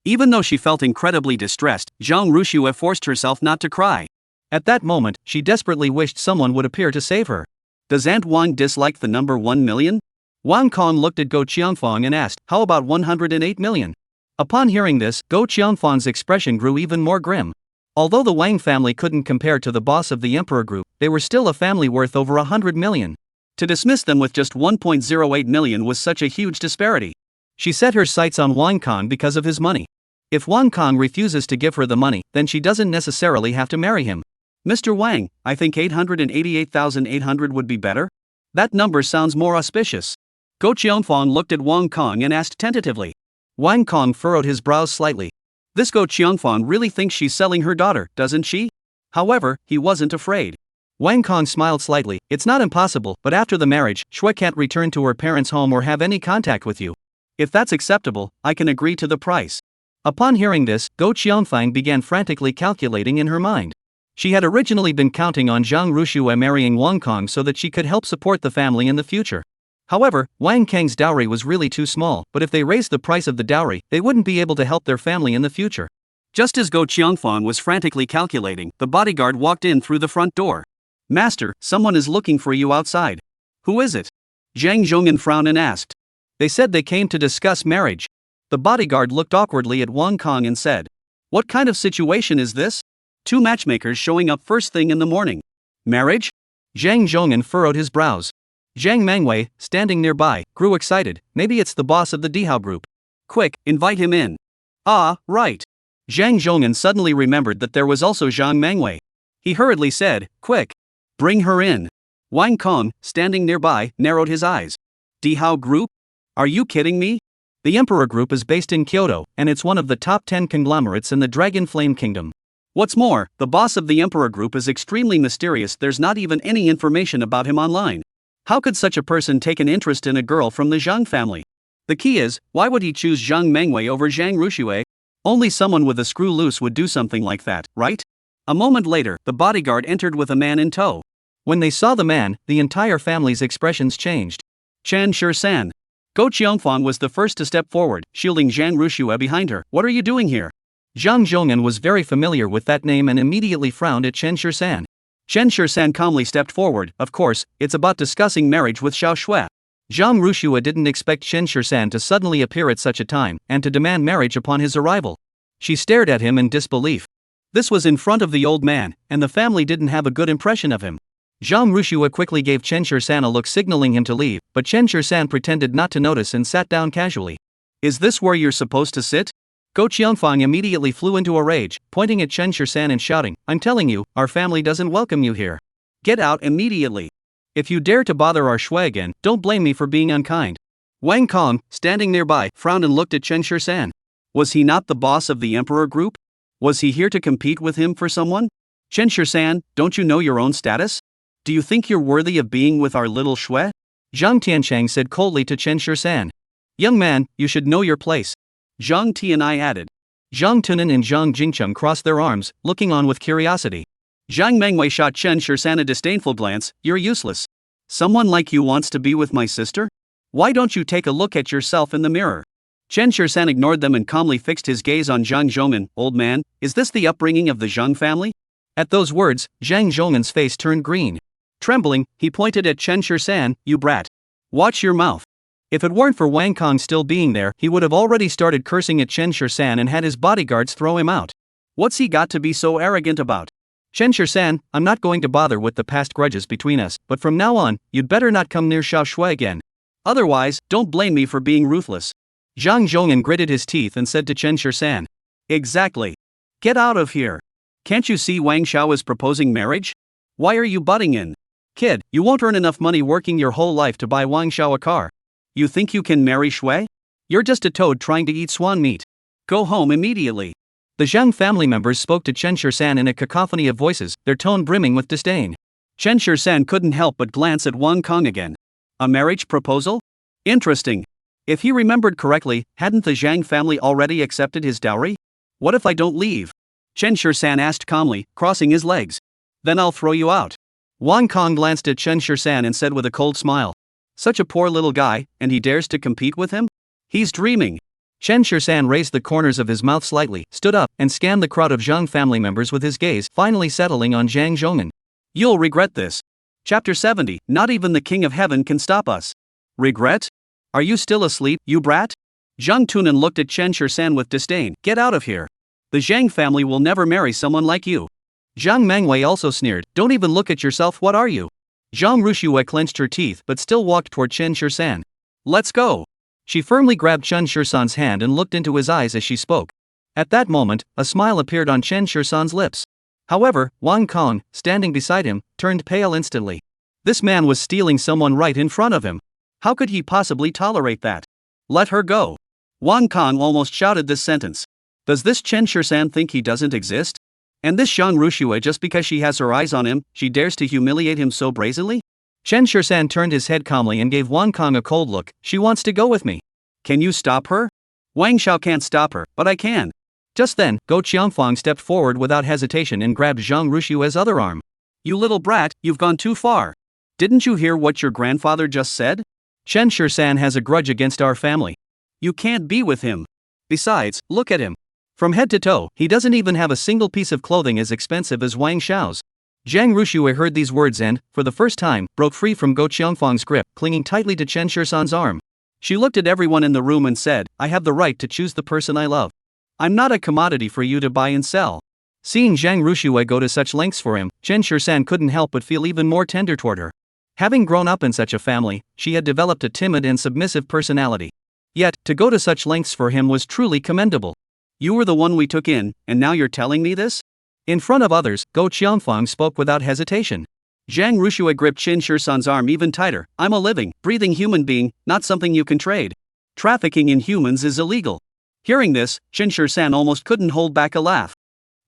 Even though she felt incredibly distressed, Zhang Rushue forced herself not to cry. At that moment, she desperately wished someone would appear to save her. Does Aunt Wang dislike the number 1 million? Wang Kong looked at Go Chiangfong and asked, how about 108 million? Upon hearing this, Go Chiangfong's expression grew even more grim. Although the Wang family couldn't compare to the boss of the Emperor Group, they were still a family worth over 100 million. To dismiss them with just 1.08 million was such a huge disparity. She set her sights on Wang Kong because of his money. If Wang Kong refuses to give her the money, then she doesn't necessarily have to marry him. Mr. Wang, I think 888,800 would be better. That number sounds more auspicious. Go Chiangfong looked at Wang Kong and asked tentatively. Wang Kong furrowed his brows slightly. This Go Chiangfong really thinks she's selling her daughter, doesn't she? However, he wasn't afraid. Wang Kong smiled slightly. It's not impossible, but after the marriage, Shui can't return to her parents' home or have any contact with you. If that's acceptable, I can agree to the price. Upon hearing this, Go Chiangfong began frantically calculating in her mind. She had originally been counting on Zhang Rushue marrying Wang Kong so that she could help support the family in the future. However, Wang Kang's dowry was really too small, but if they raised the price of the dowry, they wouldn't be able to help their family in the future. Just as Go Chiangfong was frantically calculating, the bodyguard walked in through the front door. Master, someone is looking for you outside. Who is it? Zhang Zhongyan frowned and asked. They said they came to discuss marriage. The bodyguard looked awkwardly at Wang Kong and said. What kind of situation is this? 2 matchmakers showing up first thing in the morning. Marriage? Zhang Zhongyan furrowed his brows. Zhang Mangwei, standing nearby, grew excited. Maybe it's the boss of the Dihao group. Quick, invite him in. Ah, right. Zhang Zhongyan suddenly remembered that there was also Zhang Mangwei. He hurriedly said, quick. Bring her in. Wang Kong, standing nearby, narrowed his eyes. Dihao Group? Are you kidding me? The Emperor Group is based in Kyoto, and it's one of the top 10 conglomerates in the Dragon Flame Kingdom. What's more, the boss of the Emperor Group is extremely mysterious. There's not even any information about him online. How could such a person take an interest in a girl from the Zhang family? The key is, why would he choose Zhang Mengwei over Zhang Rushue? Only someone with a screw loose would do something like that, right? A moment later, the bodyguard entered with a man in tow. When they saw the man, the entire family's expressions changed. Chan Shi-san. Go Chiangfong was the first to step forward, shielding Zhang Rushue behind her. What are you doing here? Zhang Zhongyan was very familiar with that name and immediately frowned at Chen Shi-san. Chen Shi-san calmly stepped forward. Of course, it's about discussing marriage with Xiao Shui. Zhang Rushue didn't expect Chen Shi-san to suddenly appear at such a time and to demand marriage upon his arrival. She stared at him in disbelief. This was in front of the old man, and the family didn't have a good impression of him. Zhang Rushue quickly gave Chen Shi-san a look signaling him to leave, but Chen Shi-san pretended not to notice and sat down casually. Is this where you're supposed to sit? Go Chiangfong immediately flew into a rage, pointing at Chen Shi-san and shouting, I'm telling you, our family doesn't welcome you here. Get out immediately. If you dare to bother our shui again, don't blame me for being unkind. Wang Kong, standing nearby, frowned and looked at Chen Shi-san. Was he not the boss of the Emperor Group? Was he here to compete with him for someone? Chen Shi-san, don't you know your own status? Do you think you're worthy of being with our little Shui? Zhang Tianchang said coldly to Chen Shi-san. Young man, you should know your place. Zhang Tianai added. Zhang Tunan and Zhang Jingcheng crossed their arms, looking on with curiosity. Zhang Mengwei shot Chen Shi-san a disdainful glance. You're useless. Someone like you wants to be with my sister? Why don't you take a look at yourself in the mirror? Chen Shi-san ignored them and calmly fixed his gaze on Zhang Zhongyan. Old man, is this the upbringing of the Zhang family? At those words, Zhang Zhongyan's face turned green. Trembling, he pointed at Chen Shi-san. You brat. Watch your mouth. If it weren't for Wang Kong still being there, he would have already started cursing at Chen Shi-san and had his bodyguards throw him out. What's he got to be so arrogant about? Chen Shi-san, I'm not going to bother with the past grudges between us, but from now on, you'd better not come near Xiao Shui again. Otherwise, don't blame me for being ruthless. Zhang Zhonghan gritted his teeth and said to Chen Shisan. Exactly. Get out of here. Can't you see Wang Xiao is proposing marriage? Why are you butting in? Kid, you won't earn enough money working your whole life to buy Wang Xiao a car. You think you can marry Shui? You're just a toad trying to eat swan meat. Go home immediately. The Zhang family members spoke to Chen Shisan in a cacophony of voices, their tone brimming with disdain. Chen Shisan couldn't help but glance at Wang Kong again. A marriage proposal? Interesting. If he remembered correctly, hadn't the Zhang family already accepted his dowry? What if I don't leave? Chen Shisan asked calmly, crossing his legs. Then I'll throw you out. Wang Kong glanced at Chen Shisan and said with a cold smile. Such a poor little guy, and he dares to compete with him? He's dreaming. Chen Shisan raised the corners of his mouth slightly, stood up, and scanned the crowd of Zhang family members with his gaze, finally settling on Zhang Zhonghan. You'll regret this. Chapter 70, Not even the King of Heaven can stop us. Regret? Are you still asleep, you brat? Zhang Tunan looked at Chen Shisan with disdain. Get out of here. The Zhang family will never marry someone like you. Zhang Mangwei also sneered. Don't even look at yourself, what are you? Zhang Rushue clenched her teeth but still walked toward Chen Shisan. Let's go. She firmly grabbed Chen Shisan's hand and looked into his eyes as she spoke. At that moment, a smile appeared on Chen Shisan's lips. However, Wang Kong, standing beside him, turned pale instantly. This man was stealing someone right in front of him. How could he possibly tolerate that? Let her go. Wang Kong almost shouted this sentence. Does this Chen Shisan think he doesn't exist? And this Zhang Rushue, just because she has her eyes on him, she dares to humiliate him so brazenly? Chen Shisan turned his head calmly and gave Wang Kong a cold look. She wants to go with me. Can you stop her? Wang Xiao can't stop her, but I can. Just then, Go Qiangfang stepped forward without hesitation and grabbed Zhang Rushue's other arm. You little brat, you've gone too far. Didn't you hear what your grandfather just said? Chen Shisan has a grudge against our family. You can't be with him. Besides, look at him. From head to toe, he doesn't even have a single piece of clothing as expensive as Wang Xiao's. Zhang Rushue heard these words and, for the first time, broke free from Go Qiangfang's grip, clinging tightly to Chen Shisan's arm. She looked at everyone in the room and said, I have the right to choose the person I love. I'm not a commodity for you to buy and sell. Seeing Zhang Rushue go to such lengths for him, Chen Shisan couldn't help but feel even more tender toward her. Having grown up in such a family, she had developed a timid and submissive personality. Yet, to go to such lengths for him was truly commendable. You were the one we took in, and now you're telling me this? In front of others, Go Qiangfang spoke without hesitation. Zhang Rushue gripped Chen Shisan's arm even tighter. I'm a living, breathing human being, not something you can trade. Trafficking in humans is illegal. Hearing this, Chen Shisan almost couldn't hold back a laugh.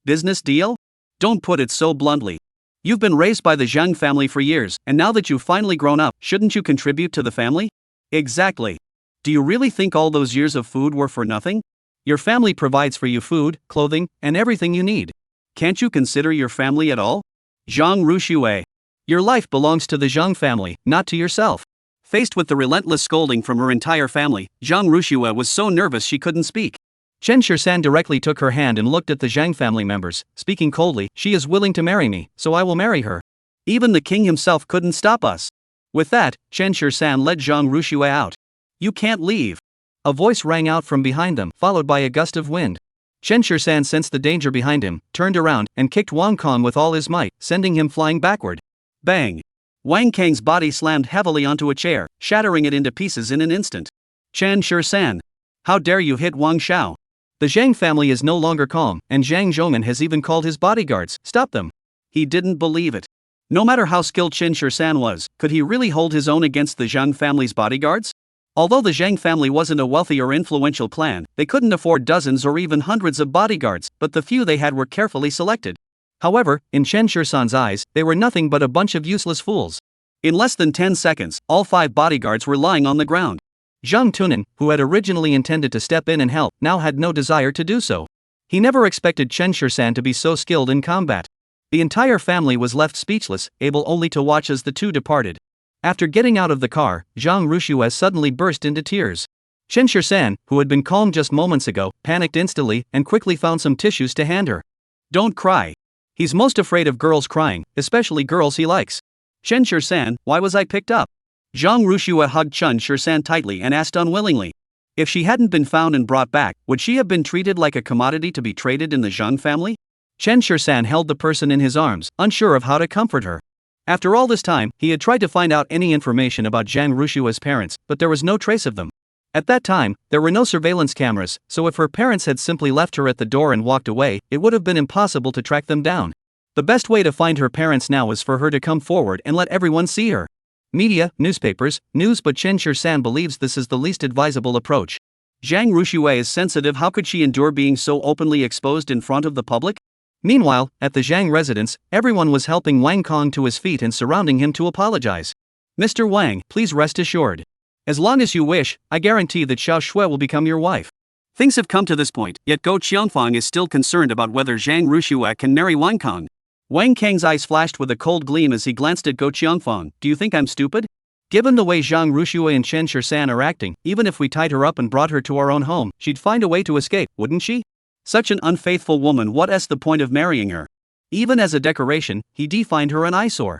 Business deal? Don't put it so bluntly. You've been raised by the Zhang family for years, and now that you've finally grown up, shouldn't you contribute to the family? Exactly. Do you really think all those years of food were for nothing? Your family provides for you food, clothing, and everything you need. Can't you consider your family at all? Zhang Rushue. Your life belongs to the Zhang family, not to yourself. Faced with the relentless scolding from her entire family, Zhang Rushue was so nervous she couldn't speak. Chen Shisan directly took her hand and looked at the Zhang family members, speaking coldly. She is willing to marry me, so I will marry her. Even the king himself couldn't stop us. With that, Chen Shisan led Zhang Rushue out. You can't leave. A voice rang out from behind them, followed by a gust of wind. Chen Shisan sensed the danger behind him, turned around, and kicked Wang Kong with all his might, sending him flying backward. Bang! Wang Kang's body slammed heavily onto a chair, shattering it into pieces in an instant. Chen Shisan! How dare you hit Wang Xiao? The Zhang family is no longer calm, and Zhang Zhonghan has even called his bodyguards. Stop them! He didn't believe it. No matter how skilled Chen Shisan was, could he really hold his own against the Zhang family's bodyguards? Although the Zhang family wasn't a wealthy or influential clan, they couldn't afford dozens or even hundreds of bodyguards, but the few they had were carefully selected. However, in Chen Shisan's eyes, they were nothing but a bunch of useless fools. In less than 10 seconds, all 5 bodyguards were lying on the ground. Zhang Tunan, who had originally intended to step in and help, now had no desire to do so. He never expected Chen Shisan to be so skilled in combat. The entire family was left speechless, able only to watch as the two departed. After getting out of the car, Zhang Rushue suddenly burst into tears. Chen Shisan, who had been calm just moments ago, panicked instantly and quickly found some tissues to hand her. Don't cry. He's most afraid of girls crying, especially girls he likes. Chen Shisan, why was I picked up? Zhang Rushue hugged Chen Shisan tightly and asked unwillingly. If she hadn't been found and brought back, would she have been treated like a commodity to be traded in the Zhang family? Chen Shisan held the person in his arms, unsure of how to comfort her. After all this time, he had tried to find out any information about Zhang Rushua's parents, but there was no trace of them. At that time, there were no surveillance cameras, so if her parents had simply left her at the door and walked away, it would have been impossible to track them down. The best way to find her parents now was for her to come forward and let everyone see her. Media, newspapers, news, but Chen Shirsan believes this is the least advisable approach. Zhang Rushue is sensitive. How could she endure being so openly exposed in front of the public? Meanwhile, at the Zhang residence, everyone was helping Wang Kong to his feet and surrounding him to apologize. Mr. Wang, please rest assured. As long as you wish, I guarantee that Xiao Shui will become your wife. Things have come to this point, yet Go Qianfang is still concerned about whether Zhang Rushue can marry Wang Kong. Wang Kang's eyes flashed with a cold gleam as he glanced at Go Qianfang. Do you think I'm stupid? Given the way Zhang Rushue and Chen Shirsan are acting, even if we tied her up and brought her to our own home, she'd find a way to escape, wouldn't she? Such an unfaithful woman, what's the point of marrying her? Even as a decoration, he defined her an eyesore.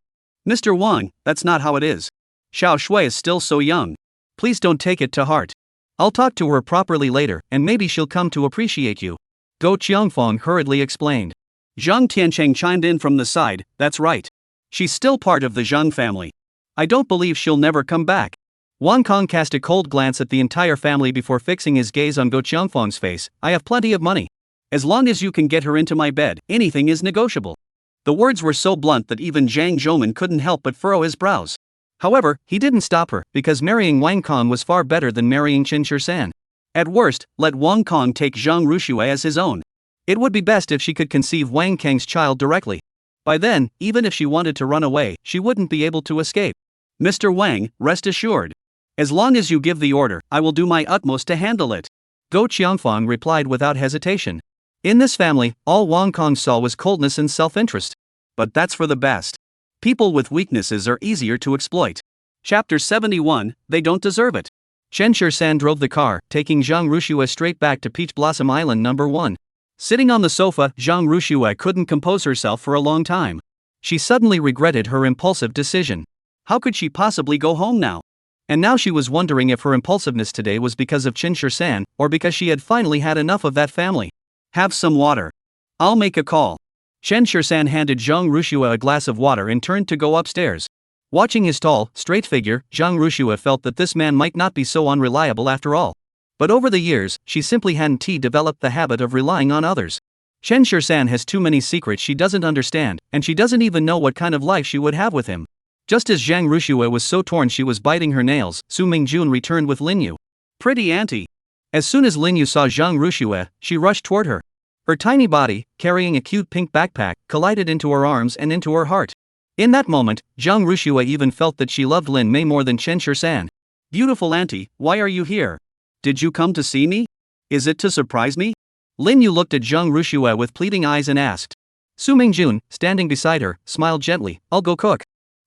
Mr. Wang, that's not how it is. Xiao Shui is still so young. Please don't take it to heart. I'll talk to her properly later, and maybe she'll come to appreciate you. Go Qianfang hurriedly explained. Zhang Tiancheng chimed in from the side, that's right. She's still part of the Zhang family. I don't believe she'll never come back. Wang Kong cast a cold glance at the entire family before fixing his gaze on Go Qianfang's face. I have plenty of money. As long as you can get her into my bed, anything is negotiable. The words were so blunt that even Zhang Zhouman couldn't help but furrow his brows. However, he didn't stop her, because marrying Wang Kong was far better than marrying Chen Shirsan. At worst, let Wang Kong take Zhang Rushue as his own. It would be best if she could conceive Wang Kang's child directly. By then, even if she wanted to run away, she wouldn't be able to escape. Mr. Wang, rest assured. As long as you give the order, I will do my utmost to handle it. Go Qianfang replied without hesitation. In this family, all Wang Kong saw was coldness and self-interest. But that's for the best. People with weaknesses are easier to exploit. Chapter 71, They Don't Deserve It. Chen Shirsan drove the car, taking Zhang Rushue straight back to Peach Blossom Island No. 1. Sitting on the sofa, Zhang Rushue couldn't compose herself for a long time. She suddenly regretted her impulsive decision. How could she possibly go home now? And now she was wondering if her impulsiveness today was because of Chen Shirsan, or because she had finally had enough of that family. Have some water. I'll make a call. Chen Shirsan handed Zhang Rushue a glass of water and turned to go upstairs. Watching his tall, straight figure, Zhang Rushue felt that this man might not be so unreliable after all. But over the years, she simply hadn't developed the habit of relying on others. Chen Shirsan has too many secrets she doesn't understand, and she doesn't even know what kind of life she would have with him. Just as Zhang Rushue was so torn she was biting her nails, Su Mingjun returned with Linyu. Pretty auntie. As soon as Linyu saw Zhang Rushue, she rushed toward her. Her tiny body, carrying a cute pink backpack, collided into her arms and into her heart. In that moment, Zhang Rushue even felt that she loved Lin Mei more than Chen Shirsan. Beautiful auntie, why are you here? Did you come to see me? Is it to surprise me? Linyu looked at Zhang Rushue with pleading eyes and asked. Su Mingjun, standing beside her, smiled gently, I'll go cook.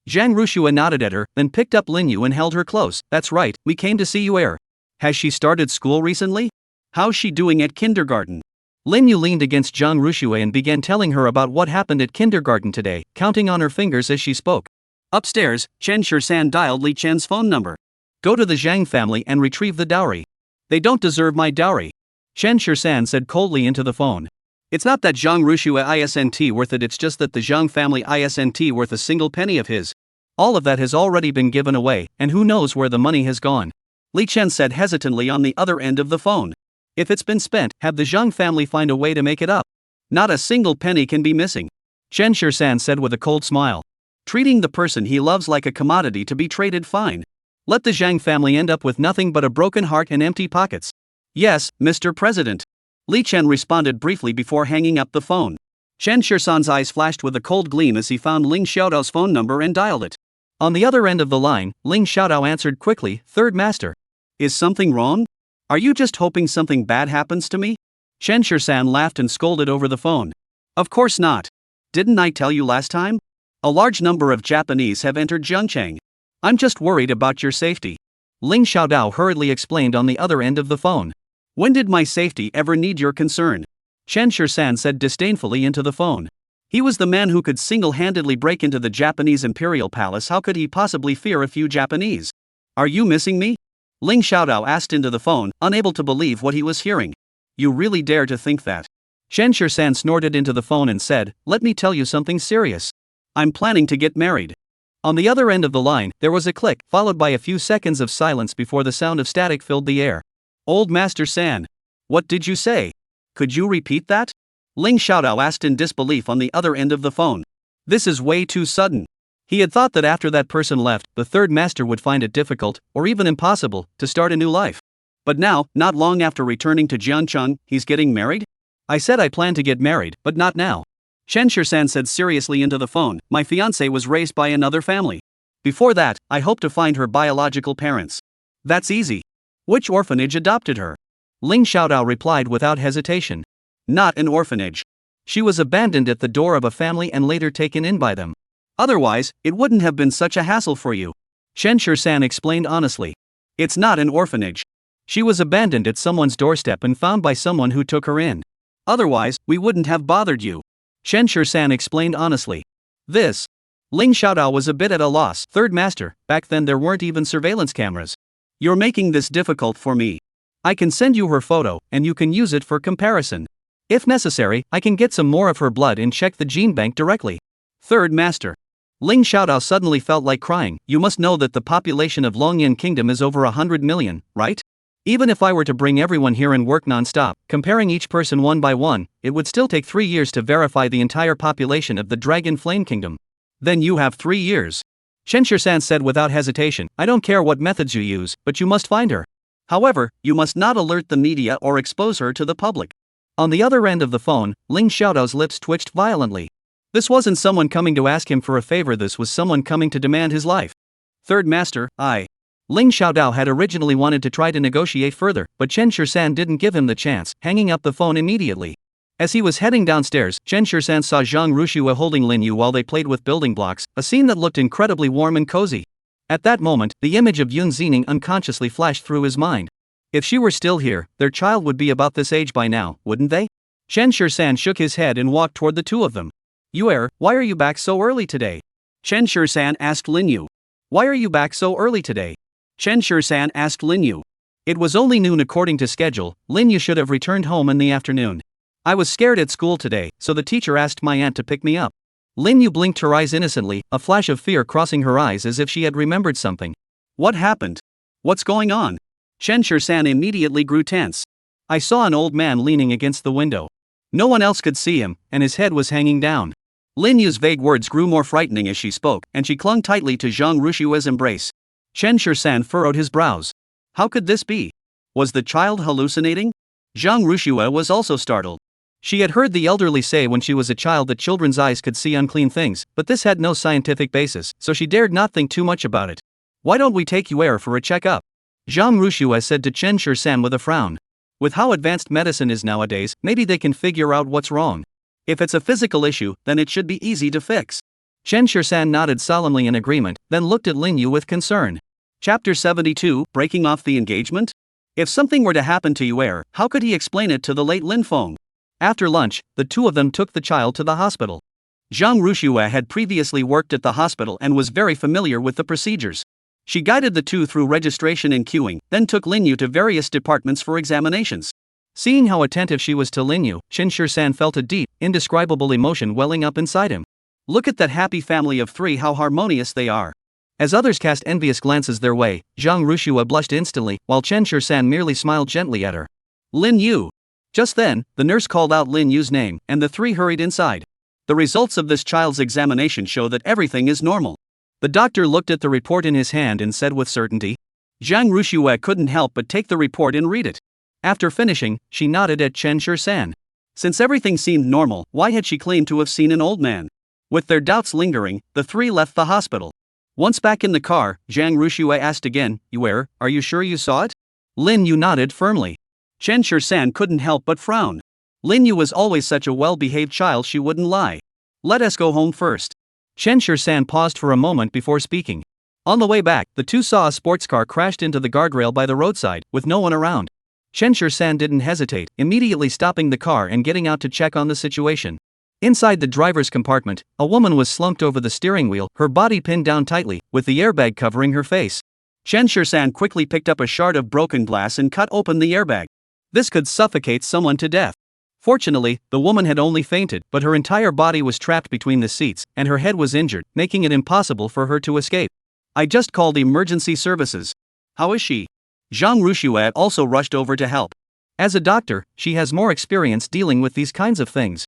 Zhang Rushue nodded at her, then picked up Linyu and held her close. That's right, we came to see you. Has she started school recently? How's she doing at kindergarten? Linyu leaned against Zhang Rushue and began telling her about what happened at kindergarten today, counting on her fingers as she spoke. Upstairs, Chen Shirsan dialed Li Chen's phone number. Go to the Zhang family and retrieve the dowry. They don't deserve my dowry. Chen Shirsan said coldly into the phone. It's not that Zhang Rushue isn't worth it, it's just that the Zhang family isn't worth a single penny of his. All of that has already been given away, and who knows where the money has gone. Li Chen said hesitantly on the other end of the phone. If it's been spent, have the Zhang family find a way to make it up. Not a single penny can be missing. Chen Shirsan said with a cold smile. Treating the person he loves like a commodity to be traded, fine. Let the Zhang family end up with nothing but a broken heart and empty pockets. Yes, Mr. President. Li Chen responded briefly before hanging up the phone. Chen Shirsan's eyes flashed with a cold gleam as he found Ling Xiaodao's phone number and dialed it. On the other end of the line, Ling Xiaodao answered quickly, Third Master. Is something wrong? Are you just hoping something bad happens to me? Chen Shirsan laughed and scolded over the phone. Of course not. Didn't I tell you last time? A large number of Japanese have entered Zhengcheng. I'm just worried about your safety. Ling Xiaodao hurriedly explained on the other end of the phone. When did my safety ever need your concern? Chen Shirsan said disdainfully into the phone. He was the man who could single-handedly break into the Japanese imperial palace. How could he possibly fear a few Japanese? Are you missing me? Ling Xiaodao asked into the phone, unable to believe what he was hearing. You really dare to think that? Chen Shirsan snorted into the phone and said, Let me tell you something serious. I'm planning to get married. On the other end of the line, there was a click, followed by a few seconds of silence before the sound of static filled the air. Old Master San. What did you say? Could you repeat that? Ling Xiaodao asked in disbelief on the other end of the phone. This is way too sudden. He had thought that after that person left, the third master would find it difficult, or even impossible, to start a new life. But now, not long after returning to Jiancheng, he's getting married? I said I plan to get married, but not now. Chen Shisan said seriously into the phone. My fiancée was raised by another family. Before that, I hope to find her biological parents. That's easy. Which orphanage adopted her? Ling Xiaodao replied without hesitation. Not an orphanage. She was abandoned at the door of a family and later taken in by them. Otherwise, it wouldn't have been such a hassle for you. Chen Shisan explained honestly. It's not an orphanage. She was abandoned at someone's doorstep and found by someone who took her in. Otherwise, we wouldn't have bothered you. Chen Shisan explained honestly. This. Ling Xiaodao was a bit at a loss. Third master, back then there weren't even surveillance cameras. You're making this difficult for me. I can send you her photo, and you can use it for comparison. If necessary, I can get some more of her blood and check the gene bank directly. Third master. Ling Xiaodao suddenly felt like crying. You must know that the population of Longyan Kingdom is over 100 million, right? Even if I were to bring everyone here and work non-stop, comparing each person one by one, it would still take 3 years to verify the entire population of the Dragon Flame Kingdom. Then you have 3 years. Chen Shisan said without hesitation. I don't care what methods you use, but you must find her. However, you must not alert the media or expose her to the public. On the other end of the phone, Ling Xiaodao's lips twitched violently. This wasn't someone coming to ask him for a favor, this was someone coming to demand his life. Third master, Ling Xiaodao had originally wanted to try to negotiate further, but Chen Shisan didn't give him the chance, hanging up the phone immediately. As he was heading downstairs, Chen Shisan saw Zhang Rushua holding Lin Yu while they played with building blocks, a scene that looked incredibly warm and cozy. At that moment, the image of Yun Zining unconsciously flashed through his mind. If she were still here, their child would be about this age by now, wouldn't they? Chen Shisan shook his head and walked toward the two of them. Yuer, why are you back so early today? Chen Shisan asked Lin Yu. Why are you back so early today? Chen Shisan asked Lin Yu. It was only noon according to schedule. Lin Yu should have returned home in the afternoon. I was scared at school today, so the teacher asked my aunt to pick me up. Lin Yu blinked her eyes innocently, a flash of fear crossing her eyes as if she had remembered something. What happened? What's going on? Chen Shisan immediately grew tense. I saw an old man leaning against the window. No one else could see him, and his head was hanging down. Lin Yu's vague words grew more frightening as she spoke, and she clung tightly to Zhang Rushua's embrace. Chen Shisan furrowed his brows. How could this be? Was the child hallucinating? Zhang Rushua was also startled. She had heard the elderly say when she was a child that children's eyes could see unclean things, but this had no scientific basis, so she dared not think too much about it. Why don't we take Yuer for a checkup? Zhang Rushua said to Chen Shisan with a frown. With how advanced medicine is nowadays, maybe they can figure out what's wrong. If it's a physical issue, then it should be easy to fix. Chen Shisan nodded solemnly in agreement, then looked at Lin Yu with concern. Chapter 72, Breaking Off the Engagement? If something were to happen to Yuer, how could he explain it to the late Lin Feng? After lunch, the two of them took the child to the hospital. Zhang Rushua had previously worked at the hospital and was very familiar with the procedures. She guided the two through registration and queuing, then took Lin Yu to various departments for examinations. Seeing how attentive she was to Lin Yu, Chen Shisan felt a deep, indescribable emotion welling up inside him. Look at that happy family of 3, how harmonious they are. As others cast envious glances their way, Zhang Rushua blushed instantly, while Chen Shisan merely smiled gently at her. Lin Yu. Just then, the nurse called out Lin Yu's name, and the 3 hurried inside. The results of this child's examination show that everything is normal. The doctor looked at the report in his hand and said with certainty. Zhang Rushua couldn't help but take the report and read it. After finishing, she nodded at Chen Shisan. Since everything seemed normal, why had she claimed to have seen an old man? With their doubts lingering, the 3 left the hospital. Once back in the car, Zhang Rushua asked again, Yuer, are you sure you saw it? Lin Yu nodded firmly. Chen Shisan couldn't help but frown. Lin Yu was always such a well-behaved child, she wouldn't lie. Let us go home first. Chen Shisan paused for a moment before speaking. On the way back, the two saw a sports car crashed into the guardrail by the roadside, with no one around. Chen Shisan didn't hesitate, immediately stopping the car and getting out to check on the situation. Inside the driver's compartment, a woman was slumped over the steering wheel, her body pinned down tightly, with the airbag covering her face. Chen Shisan quickly picked up a shard of broken glass and cut open the airbag. This could suffocate someone to death. Fortunately, the woman had only fainted, but her entire body was trapped between the seats, and her head was injured, making it impossible for her to escape. I just called emergency services. How is she? Zhang Ruxue also rushed over to help. As a doctor, she has more experience dealing with these kinds of things.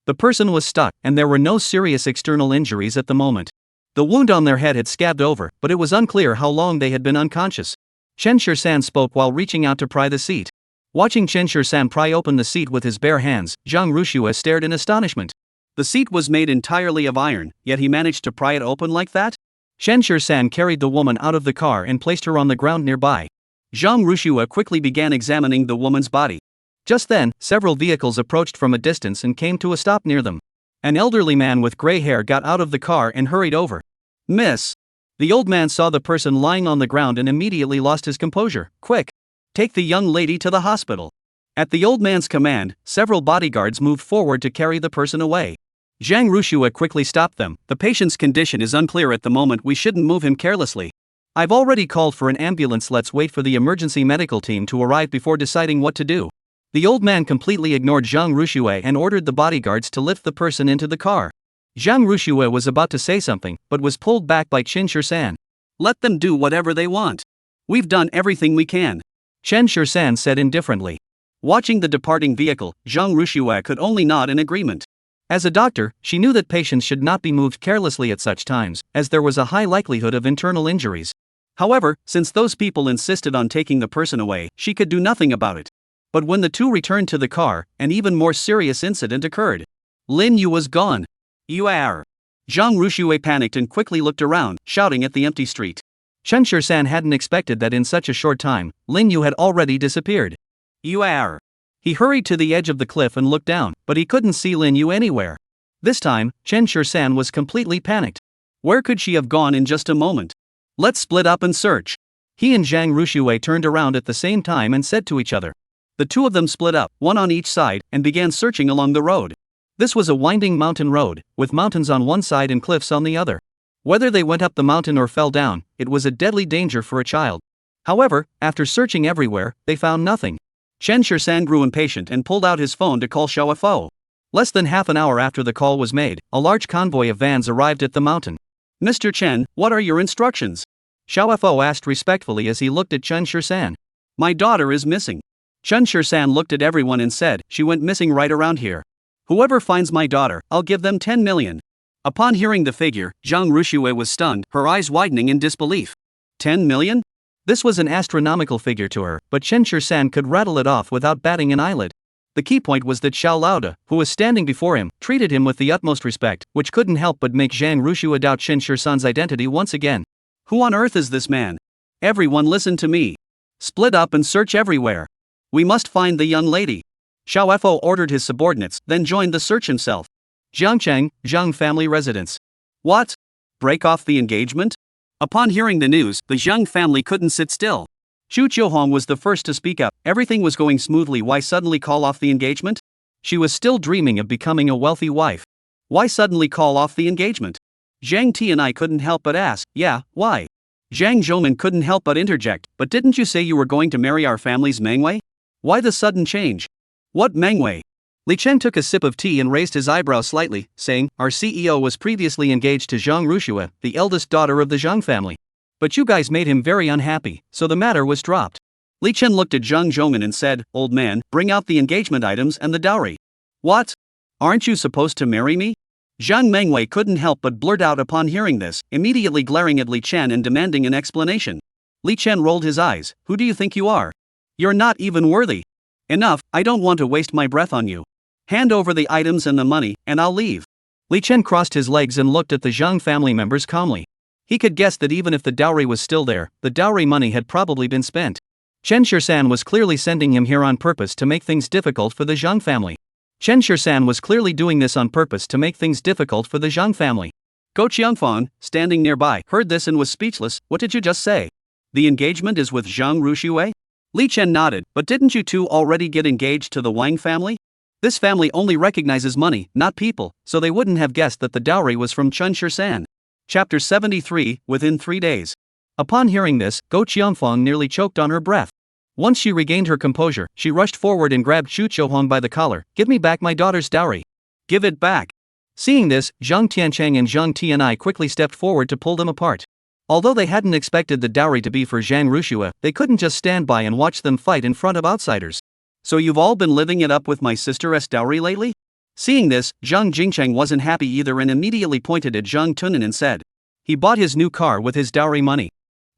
The person was stuck, and there were no serious external injuries at the moment. The wound on their head had scabbed over, but it was unclear how long they had been unconscious. Chen Shirsan spoke while reaching out to pry the seat. Watching Chen Shirsan pry open the seat with his bare hands, Zhang Ruxue stared in astonishment. The seat was made entirely of iron, yet he managed to pry it open like that? Chen Shirsan carried the woman out of the car and placed her on the ground nearby. Zhang Ruxue quickly began examining the woman's body. Just then, several vehicles approached from a distance and came to a stop near them. An elderly man with gray hair got out of the car and hurried over. Miss! The old man saw the person lying on the ground and immediately lost his composure. Quick! Take the young lady to the hospital. At the old man's command, several bodyguards moved forward to carry the person away. Zhang Ruxue quickly stopped them. The patient's condition is unclear at the moment, we shouldn't move him carelessly. I've already called for an ambulance, let's wait for the emergency medical team to arrive before deciding what to do. The old man completely ignored Zhang Ruxue and ordered the bodyguards to lift the person into the car. Zhang Ruxue was about to say something, but was pulled back by Chen Shirsan. Let them do whatever they want. We've done everything we can. Chen Shirsan said indifferently. Watching the departing vehicle, Zhang Ruxue could only nod in agreement. As a doctor, she knew that patients should not be moved carelessly at such times, as there was a high likelihood of internal injuries. However, since those people insisted on taking the person away, she could do nothing about it. But when the two returned to the car, an even more serious incident occurred. Lin Yu was gone. You are. Zhang Ruxue panicked and quickly looked around, shouting at the empty street. Chen Shirsan hadn't expected that in such a short time, Lin Yu had already disappeared. You are. He hurried to the edge of the cliff and looked down, but he couldn't see Lin Yu anywhere. This time, Chen Shirsan was completely panicked. Where could she have gone in just a moment? Let's split up and search. He and Zhang Ruxue turned around at the same time and said to each other. The two of them split up, one on each side, and began searching along the road. This was a winding mountain road, with mountains on one side and cliffs on the other. Whether they went up the mountain or fell down, it was a deadly danger for a child. However, after searching everywhere, they found nothing. Chen Shirsan grew impatient and pulled out his phone to call Xiao Fo. Less than half an hour after the call was made, a large convoy of vans arrived at the mountain. Mr. Chen, what are your instructions? Xiao Fo asked respectfully as he looked at Chen Shirsan. My daughter is missing. Chen Shirsan looked at everyone and said, she went missing right around here. Whoever finds my daughter, I'll give them 10 million. Upon hearing the figure, Zhang Ruxue was stunned, her eyes widening in disbelief. 10 million? This was an astronomical figure to her, but Chen Shirsan could rattle it off without batting an eyelid. The key point was that Xiao Laoda, who was standing before him, treated him with the utmost respect, which couldn't help but make Zhang Ruxue doubt Chen Shirsan's identity once again. Who on earth is this man? Everyone listen to me. Split up and search everywhere. We must find the young lady. Xiao Fo ordered his subordinates, then joined the search himself. Jiangcheng, Zhang family residence. What? Break off the engagement? Upon hearing the news, the Zhang family couldn't sit still. Xu Qiuhong was the first to speak up. Everything was going smoothly, why suddenly call off the engagement? She was still dreaming of becoming a wealthy wife. Why suddenly call off the engagement? Zhang Ti and I couldn't help but ask, yeah, why? Zhang Zhouman couldn't help but interject, but didn't you say you were going to marry our family's Manhwa? Why the sudden change? What Manhwa? Li Chen took a sip of tea and raised his eyebrows slightly, saying, our CEO was previously engaged to Zhang Ruxue, the eldest daughter of the Zhang family. But you guys made him very unhappy, so the matter was dropped. Li Chen looked at Zhang Zhouman and said, old man, bring out the engagement items and the dowry. What? Aren't you supposed to marry me? Zhang Manhwa couldn't help but blurt out upon hearing this, immediately glaring at Li Chen and demanding an explanation. Li Chen rolled his eyes. Who do you think you are? You're not even worthy. Enough, I don't want to waste my breath on you. Hand over the items and the money, and I'll leave. Li Chen crossed his legs and looked at the Zhang family members calmly. He could guess that even if the dowry was still there, the dowry money had probably been spent. Chen Shirsan was clearly sending him here on purpose to make things difficult for the Zhang family. Chen Shirsan was clearly doing this on purpose to make things difficult for the Zhang family. Go Qiangfang, standing nearby, heard this and was speechless. What did you just say? The engagement is with Zhang Ruxue? Li Chen nodded, but didn't you two already get engaged to the Wang family? This family only recognizes money, not people, so they wouldn't have guessed that the dowry was from Chen Shirsan. Chapter 73, within 3 days. Upon hearing this, Go Qiangfang nearly choked on her breath. Once she regained her composure, she rushed forward and grabbed Chu Chiohong by the collar. "Give me back my daughter's dowry." "Give it back." Seeing this, Zhang Tiancheng and Zhang Tianai quickly stepped forward to pull them apart. Although they hadn't expected the dowry to be for Zhang Rushua, they couldn't just stand by and watch them fight in front of outsiders. "So you've all been living it up with my sister's dowry lately?" Seeing this, Zhang Jingcheng wasn't happy either and immediately pointed at Zhang Tunan and said, "He bought his new car with his dowry money.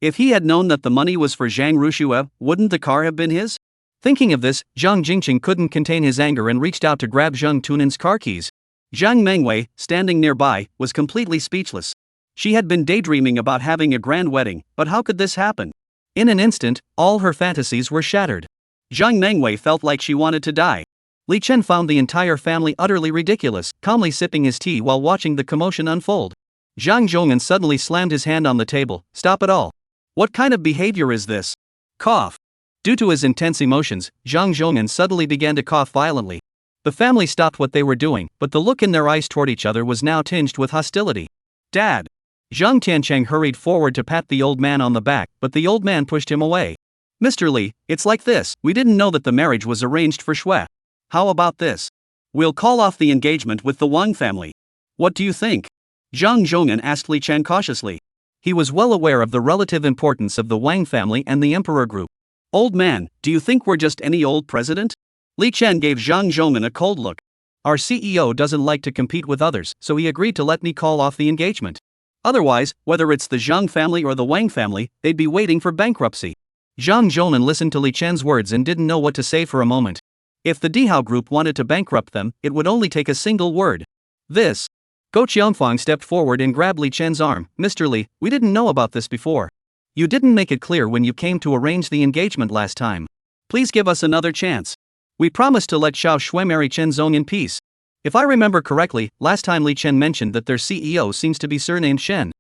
If he had known that the money was for Zhang Rushua, wouldn't the car have been his?" Thinking of this, Zhang Jingcheng couldn't contain his anger and reached out to grab Zhang Tunan's car keys. Zhang Mengwei, standing nearby, was completely speechless. She had been daydreaming about having a grand wedding, but how could this happen? In an instant, all her fantasies were shattered. Zhang Mengwei felt like she wanted to die. Li Chen found the entire family utterly ridiculous, calmly sipping his tea while watching the commotion unfold. Zhang Zhonghan suddenly slammed his hand on the table. "Stop it all. What kind of behavior is this?" Cough. Due to his intense emotions, Zhang Zhonghan suddenly began to cough violently. The family stopped what they were doing, but the look in their eyes toward each other was now tinged with hostility. "Dad!" Zhang Tiancheng hurried forward to pat the old man on the back, but the old man pushed him away. "Mr. Li, it's like this, we didn't know that the marriage was arranged for Shui. How about this? We'll call off the engagement with the Wang family. What do you think?" Zhang Zhonghan asked Li Chen cautiously. He was well aware of the relative importance of the Wang family and the Emperor Group. "Old man, do you think we're just any old president?" Li Chen gave Zhang Zhonghan a cold look. "Our CEO doesn't like to compete with others, so he agreed to let me call off the engagement. Otherwise, whether it's the Zhang family or the Wang family, they'd be waiting for bankruptcy." Zhang Zhonghan listened to Li Chen's words and didn't know what to say for a moment. If the Dihao Group wanted to bankrupt them, it would only take a single word. "This." Go Qiangfang stepped forward and grabbed Li Chen's arm. "Mr. Li, we didn't know about this before. You didn't make it clear when you came to arrange the engagement last time. Please give us another chance. We promised to let Xiao Shui marry Chen Zong in peace. If I remember correctly, last time Li Chen mentioned that their CEO seems to be surnamed Shen.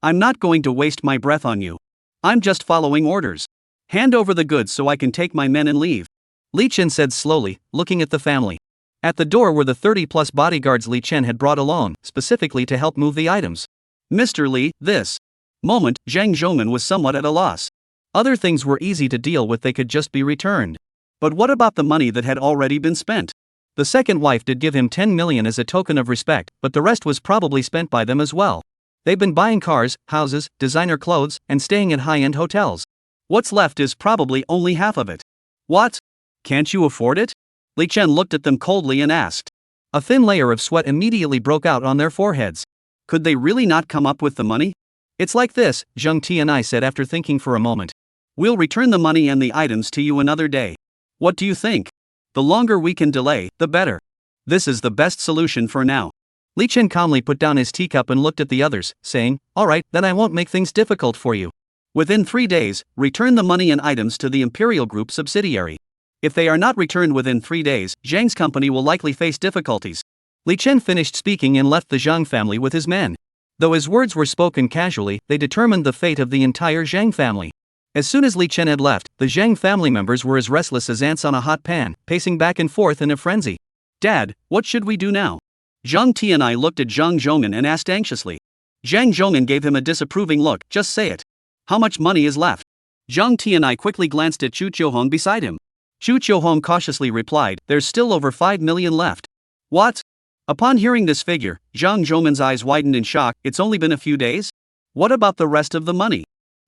I'm not going to waste my breath on you. I'm just following orders. Hand over the goods so I can take my men and leave." Li Chen said slowly, looking at the family. At the door were the 30-plus bodyguards Li Chen had brought along, specifically to help move the items. "Mr. Li, this." Moment, Zhang Zhonghan was somewhat at a loss. Other things were easy to deal with, they could just be returned. But what about the money that had already been spent? The second wife did give him 10 million as a token of respect, but the rest was probably spent by them as well. They've been buying cars, houses, designer clothes, and staying in high-end hotels. What's left is probably only half of it. "What? Can't you afford it?" Li Chen looked at them coldly and asked. A thin layer of sweat immediately broke out on their foreheads. Could they really not come up with the money? "It's like this," Zhang Tianai said after thinking for a moment. "We'll return the money and the items to you another day. What do you think? The longer we can delay, the better. This is the best solution for now." Li Chen calmly put down his teacup and looked at the others, saying, "All right, then I won't make things difficult for you. Within 3 days, return the money and items to the Imperial Group subsidiary. If they are not returned within 3 days, Zhang's company will likely face difficulties." Li Chen finished speaking and left the Zhang family with his men. Though his words were spoken casually, they determined the fate of the entire Zhang family. As soon as Li Chen had left, the Zhang family members were as restless as ants on a hot pan, pacing back and forth in a frenzy. "Dad, what should we do now?" Zhang Tianai looked at Zhang Zhonghan and asked anxiously. Zhang Zhonghan gave him a disapproving look. "Just say it. How much money is left?" Zhang Tianai quickly glanced at Chu Chiohong beside him. Chu Chiohong cautiously replied, "There's still over 5 million left." "What?" Upon hearing this figure, Zhang Zhonghan's eyes widened in shock. "It's only been a few days? What about the rest of the money?"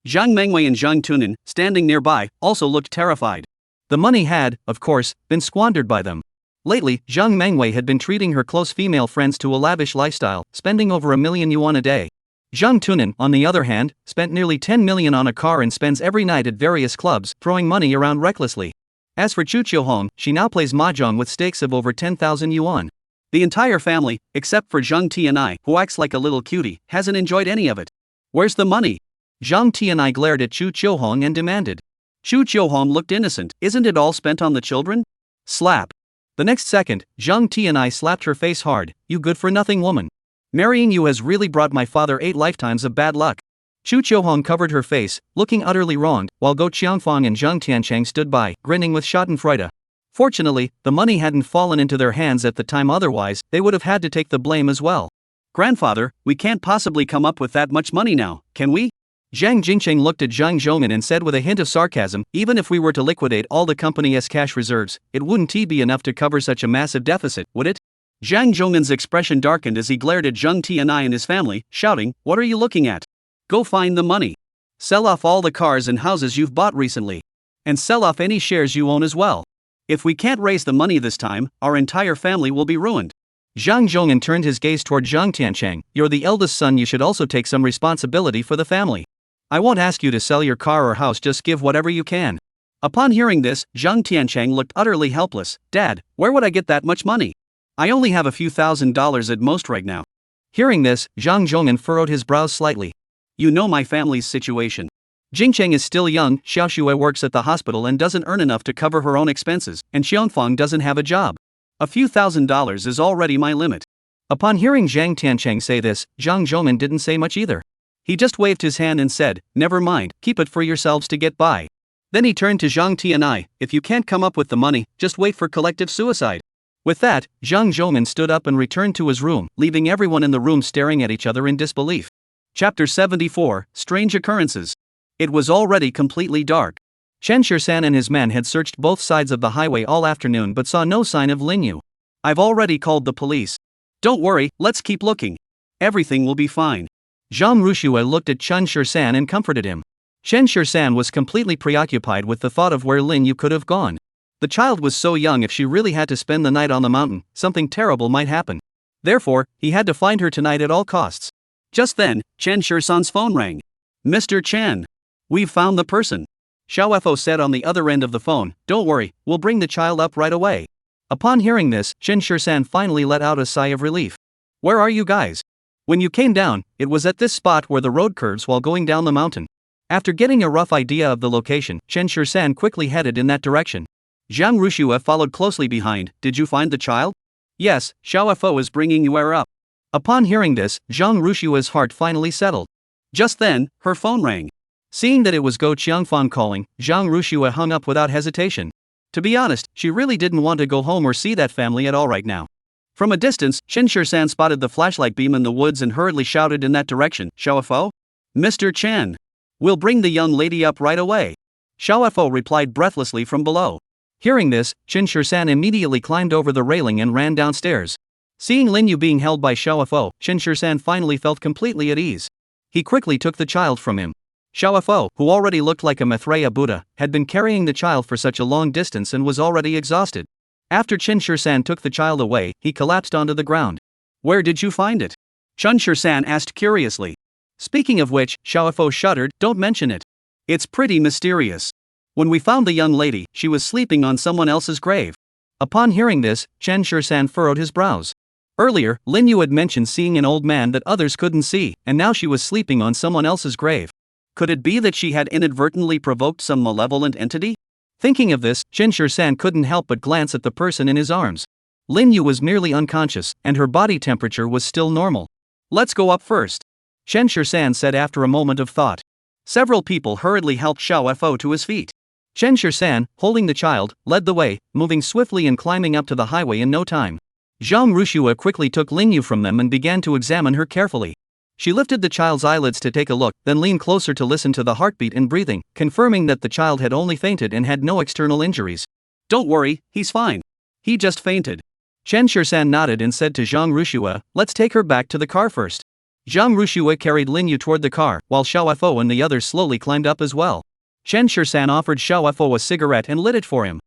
Zhang Mengwei and Zhang Tunan, standing nearby, also looked terrified. The money had, of course, been squandered by them. Lately, Zhang Mengwei had been treating her close female friends to a lavish lifestyle, spending over 1,000,000 yuan a day. Zhang Tunan, on the other hand, spent nearly 10 million on a car and spends every night at various clubs, throwing money around recklessly. As for Chu Chiohong, she now plays mahjong with stakes of over 10,000 yuan. The entire family, except for Zhang Tianai, who acts like a little cutie, hasn't enjoyed any of it. "Where's the money?" Zhang Tianai glared at Chu Chiohong and demanded. Chu Chiohong looked innocent. "Isn't it all spent on the children?" Slap. The next second, Zhang Tianai slapped her face hard. "You good-for-nothing woman. Marrying you has really brought my father 8 lifetimes of bad luck." Chu Chiohong covered her face, looking utterly wronged, while Go Qiangfang and Zhang Tiancheng stood by, grinning with schadenfreude. Fortunately, the money hadn't fallen into their hands at the time, otherwise, they would have had to take the blame as well. "Grandfather, we can't possibly come up with that much money now, can we?" Zhang Jingcheng looked at Zhang Zhongin and said with a hint of sarcasm, even if we were to liquidate all the company's cash reserves, it wouldn't be enough to cover such a massive deficit, would it? Zhang Zhongin's expression darkened as he glared at Zheng Tianai and his family, shouting, "What are you looking at? Go find the money. Sell off all the cars and houses you've bought recently. And sell off any shares you own as well. If we can't raise the money this time, our entire family will be ruined." Zhang Zhongin turned his gaze toward Zhang Tiancheng. "You're the eldest son, you should also take some responsibility for the family. I won't ask you to sell your car or house, just give whatever you can." Upon hearing this, Zhang Tiancheng looked utterly helpless. "Dad, where would I get that much money? I only have a few $1,000s at most right now." Hearing this, Zhang Zhongin furrowed his brows slightly. "You know my family's situation. Jingcheng is still young, Xiaoxue works at the hospital and doesn't earn enough to cover her own expenses, and Xiongfang doesn't have a job. A few $1,000s is already my limit." Upon hearing Zhang Tiancheng say this, Zhang Zhongin didn't say much either. He just waved his hand and said, "Never mind, keep it for yourselves to get by." Then he turned to Zhang Tianai, "If you can't come up with the money, just wait for collective suicide." With that, Zhang Zhongin stood up and returned to his room, leaving everyone in the room staring at each other in disbelief. Chapter 74, Strange Occurrences. It was already completely dark. Chen Shirsan and his men had searched both sides of the highway all afternoon but saw no sign of Lin Yu. "I've already called the police. Don't worry, let's keep looking. Everything will be fine." Zhang Rushue looked at Chen Shirsan and comforted him. Chen Shirsan was completely preoccupied with the thought of where Lin Yu could have gone. The child was so young, if she really had to spend the night on the mountain, something terrible might happen. Therefore, he had to find her tonight at all costs. Just then, Chen Shirsan's phone rang. "Mr. Chen. We've found the person," Xiao Fo said on the other end of the phone. "Don't worry, we'll bring the child up right away." Upon hearing this, Chen Shirsan finally let out a sigh of relief. "Where are you guys? When you came down, it was at this spot where the road curves while going down the mountain." After getting a rough idea of the location, Chen Shirsan quickly headed in that direction. Zhang Rushue followed closely behind. "Did you find the child?" "Yes, Xiao Fo is bringing you up." Upon hearing this, Zhang Rushue's heart finally settled. Just then, her phone rang. Seeing that it was Go Qiangfan calling, Zhang Rushue hung up without hesitation. To be honest, she really didn't want to go home or see that family at all right now. From a distance, Chen Shirsan spotted the flashlight beam in the woods and hurriedly shouted in that direction, "Xiao Fo? Mr. Chen. We'll bring the young lady up right away." Xiao Fo replied breathlessly from below. Hearing this, Chen Shirsan immediately climbed over the railing and ran downstairs. Seeing Lin Yu being held by Xiao Fo, Chen Shirsan finally felt completely at ease. He quickly took the child from him. Xiao Fo, who already looked like a Maitreya Buddha, had been carrying the child for such a long distance and was already exhausted. After Chen Shirsan took the child away, he collapsed onto the ground. "Where did you find it?" Chen Shirsan asked curiously. Speaking of which, Xiao Fo shuddered. "Don't mention it. It's pretty mysterious. When we found the young lady, she was sleeping on someone else's grave." Upon hearing this, Chen Shirsan furrowed his brows. Earlier, Lin Yu had mentioned seeing an old man that others couldn't see, and now she was sleeping on someone else's grave. Could it be that she had inadvertently provoked some malevolent entity? Thinking of this, Chen Shirsan couldn't help but glance at the person in his arms. Lin Yu was merely unconscious, and her body temperature was still normal. "Let's go up first," Chen Shirsan said after a moment of thought. Several people hurriedly helped Xiao Fo to his feet. Chen Shirsan, holding the child, led the way, moving swiftly and climbing up to the highway in no time. Zhang Rushue quickly took Lin Yu from them and began to examine her carefully. She lifted the child's eyelids to take a look, then leaned closer to listen to the heartbeat and breathing, confirming that the child had only fainted and had no external injuries. "Don't worry, he's fine. He just fainted." Chen Shirsan nodded and said to Zhang Rushue, "Let's take her back to the car first." Zhang Rushue carried Lin Yu toward the car, while Xiao Fo and the others slowly climbed up as well. Chen Shirsan offered Xiao Fo a cigarette and lit it for him.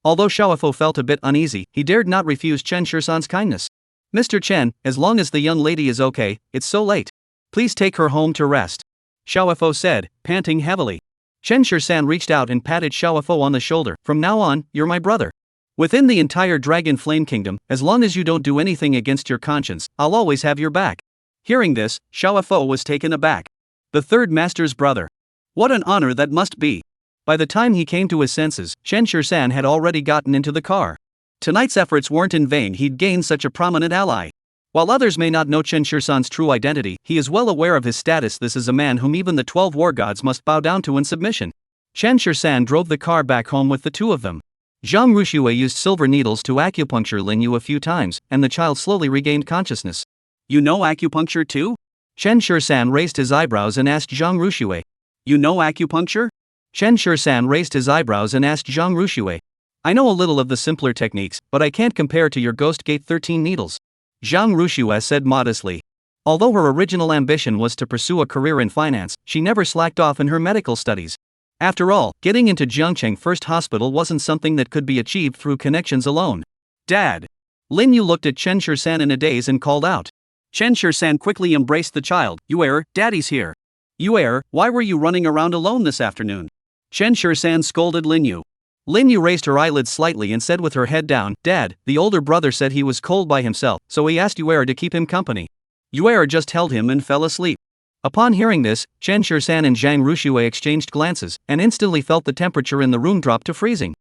Although Xiao Fo felt a bit uneasy, he dared not refuse Chen Shirsan's kindness. "Mr. Chen, as long as the young lady is okay, it's so late. Please take her home to rest," Xiao Fo said, panting heavily. Chen Shirsan reached out and patted Xiao Fo on the shoulder. "From now on, you're my brother. Within the entire Dragon Flame Kingdom, as long as you don't do anything against your conscience, I'll always have your back." Hearing this, Xiao Fo was taken aback. The third master's brother. What an honor that must be. By the time he came to his senses, Chen Shirsan had already gotten into the car. Tonight's efforts weren't in vain, he'd gained such a prominent ally. While others may not know Chen Shirsan's true identity, he is well aware of his status. This is a man whom even the 12 war gods must bow down to in submission. Chen Shirsan drove the car back home with the two of them. Zhang Rushue used silver needles to acupuncture Lin Yu a few times, and the child slowly regained consciousness. "You know acupuncture too?" Chen Shirsan raised his eyebrows and asked Zhang Rushue. You know acupuncture? Chen Shursan raised his eyebrows and asked Zhang Ruxue. I know a little of the simpler techniques, but I can't compare to your Ghost Gate 13 needles. Zhang Ruxue said modestly. Although her original ambition was to pursue a career in finance, she never slacked off in her medical studies. After all, getting into Jiangcheng First Hospital wasn't something that could be achieved through connections alone. Dad! Lin Yu looked at Chen Shursan in a daze and called out. Chen Shursan quickly embraced the child. Yuer, Daddy's here. Yuer, why were you running around alone this afternoon? Chen Shursan scolded Lin Yu. Lin Yu raised her eyelids slightly and said with her head down, Dad, the older brother said he was cold by himself, so he asked Yuer to keep him company. Yuer just held him and fell asleep. Upon hearing this, Chen Shursan and Zhang Ruxue exchanged glances, and instantly felt the temperature in the room drop to freezing.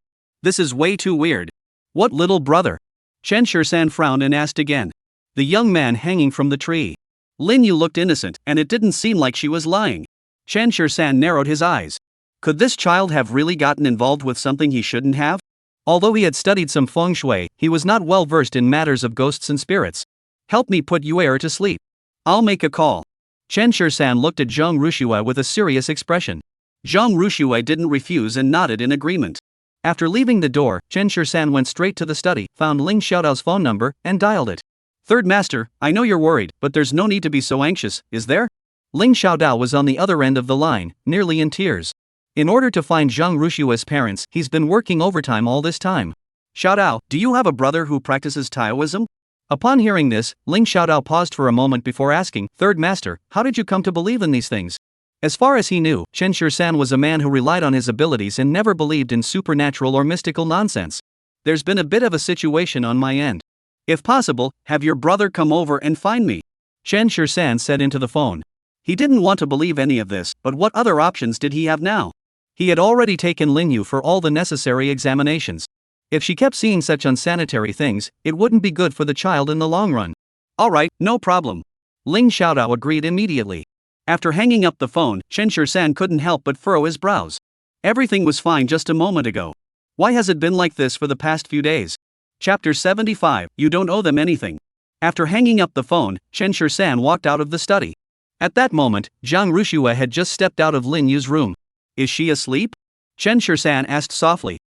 This is way too weird. What little brother? Chen Shursan frowned and asked again. The young man hanging from the tree. Lin Yu looked innocent, and it didn't seem like she was lying. Chen Shursan narrowed his eyes. Could this child have really gotten involved with something he shouldn't have? Although he had studied some feng shui, he was not well versed in matters of ghosts and spirits. Help me put Yuer to sleep. I'll make a call. Chen Shursan looked at Zhang Ruxue with a serious expression. Zhang Ruxue didn't refuse and nodded in agreement. After leaving the door, Chen Shursan went straight to the study, found Ling Xiaodao's phone number, and dialed it. Third Master, I know you're worried, but there's no need to be so anxious, is there? Ling Xiaodao was on the other end of the line, nearly in tears. In order to find Zhang Ruxue's parents, he's been working overtime all this time. Xiaodao, do you have a brother who practices Taoism? Upon hearing this, Ling Xiaodao paused for a moment before asking, Third Master, how did you come to believe in these things? As far as he knew, Chen Shursan was a man who relied on his abilities and never believed in supernatural or mystical nonsense. There's been a bit of a situation on my end. If possible, have your brother come over and find me. Chen Shursan said into the phone. He didn't want to believe any of this, but what other options did he have now? He had already taken Lin Yu for all the necessary examinations. If she kept seeing such unsanitary things, it wouldn't be good for the child in the long run. Alright, no problem. Ling Xiaodao agreed immediately. After hanging up the phone, Chen Shursan couldn't help but furrow his brows. Everything was fine just a moment ago. Why has it been like this for the past few days? Chapter 75, You Don't Owe Them Anything. After hanging up the phone, Chen Shursan walked out of the study. At that moment, Zhang Ruxue had just stepped out of Lin Yu's room. Is she asleep? Chen Shursan asked softly.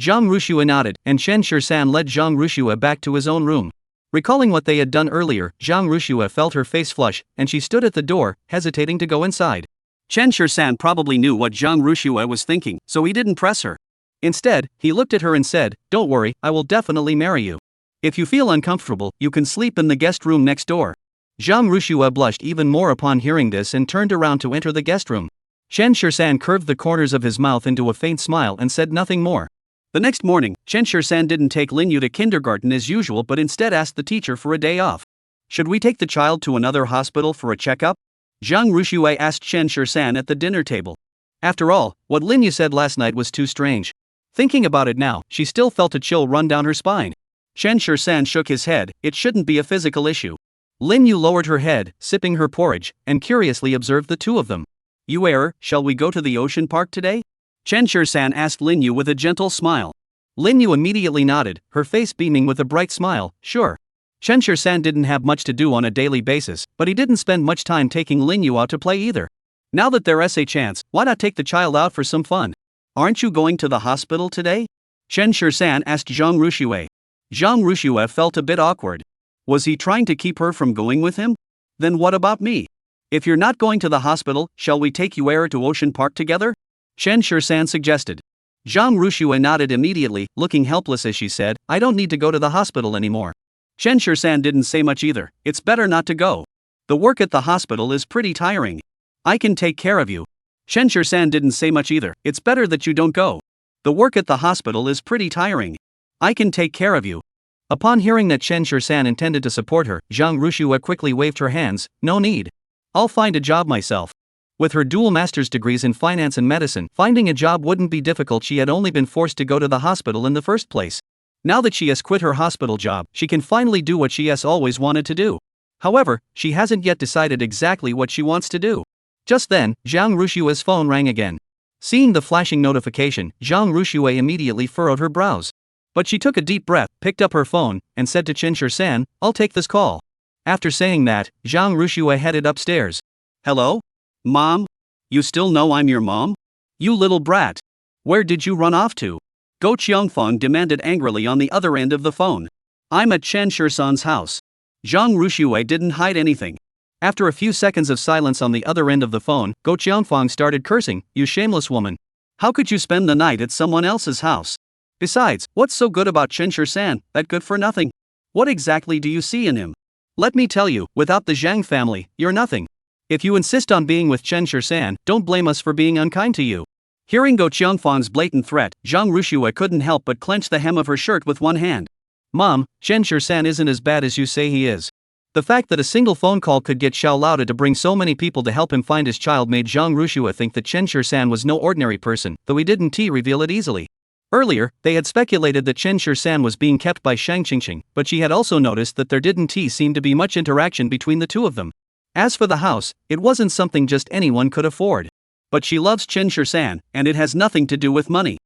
Zhang Ruxue nodded, and Chen Shursan led Zhang Ruxue back to his own room. Recalling what they had done earlier, Zhang Ruxue felt her face flush, and she stood at the door, hesitating to go inside. Chen Shursan probably knew what Zhang Ruxue was thinking, so he didn't press her. Instead, he looked at her and said, Don't worry, I will definitely marry you. If you feel uncomfortable, you can sleep in the guest room next door. Zhang Ruxue blushed even more upon hearing this and turned around to enter the guest room. Chen Shursan curved the corners of his mouth into a faint smile and said nothing more. The next morning, Chen Shursan didn't take Lin Yu to kindergarten as usual but instead asked the teacher for a day off. Should we take the child to another hospital for a checkup? Zhang Ruxue asked Chen Shursan at the dinner table. After all, what Lin Yu said last night was too strange. Thinking about it now, she still felt a chill run down her spine. Chen Shursan shook his head. It shouldn't be a physical issue. Lin Yu lowered her head, sipping her porridge, and curiously observed the two of them. Yuer, shall we go to the ocean park today? Chen Shursan asked Lin Yu with a gentle smile. Lin Yu immediately nodded, her face beaming with a bright smile. Sure. Chen Shursan didn't have much to do on a daily basis, but he didn't spend much time taking Lin Yu out to play either. Now that there's a chance, why not take the child out for some fun? Aren't you going to the hospital today? Chen Shursan asked Zhang Ruxue. Zhang Ruxue felt a bit awkward. Was he trying to keep her from going with him? Then what about me? If you're not going to the hospital, shall we take Yuer to Ocean Park together? Chen Shursan suggested. Zhang Ruxue nodded immediately, looking helpless as she said, I don't need to go to the hospital anymore. Chen Shursan didn't say much either. It's better not to go. The work at the hospital is pretty tiring. I can take care of you. Chen Shursan didn't say much either. It's better that you don't go. The work at the hospital is pretty tiring. I can take care of you. Upon hearing that Chen Shursan intended to support her, Zhang Ruxue quickly waved her hands. No need. I'll find a job myself. With her dual master's degrees in finance and medicine, finding a job wouldn't be difficult. She had only been forced to go to the hospital in the first place. Now that she has quit her hospital job, she can finally do what she has always wanted to do. However, she hasn't yet decided exactly what she wants to do. Just then, Zhang Ruxue's phone rang again. Seeing the flashing notification, Zhang Ruxue immediately furrowed her brows. But she took a deep breath, picked up her phone, and said to Chen Shursan, I'll take this call. After saying that, Zhang Ruxue headed upstairs. Hello? Mom? You still know I'm your mom? You little brat. Where did you run off to? Go Cheongfong demanded angrily on the other end of the phone. I'm at Chen Shirsan's house. Zhang Ruxue didn't hide anything. After a few seconds of silence on the other end of the phone, Go Cheongfong started cursing, "You shameless woman. How could you spend the night at someone else's house? Besides, what's so good about Chen Shirsan, that good for nothing? What exactly do you see in him? Let me tell you, without the Zhang family, you're nothing. If you insist on being with Chen Shirsan, don't blame us for being unkind to you." Hearing Go Cheongfong's blatant threat, Zhang Ruxue couldn't help but clench the hem of her shirt with one hand. Mom, Chen Shirsan isn't as bad as you say he is. The fact that a single phone call could get Xiao Lauda to bring so many people to help him find his child made Zhang Ruxue think that Chen Shirsan was no ordinary person, though he didn't reveal it easily. Earlier, they had speculated that Chen Shirsan was being kept by Shang Qingqing, but she had also noticed that there didn't seem to be much interaction between the two of them. As for the house, it wasn't something just anyone could afford. But she loves Chen Shirsan, and it has nothing to do with money.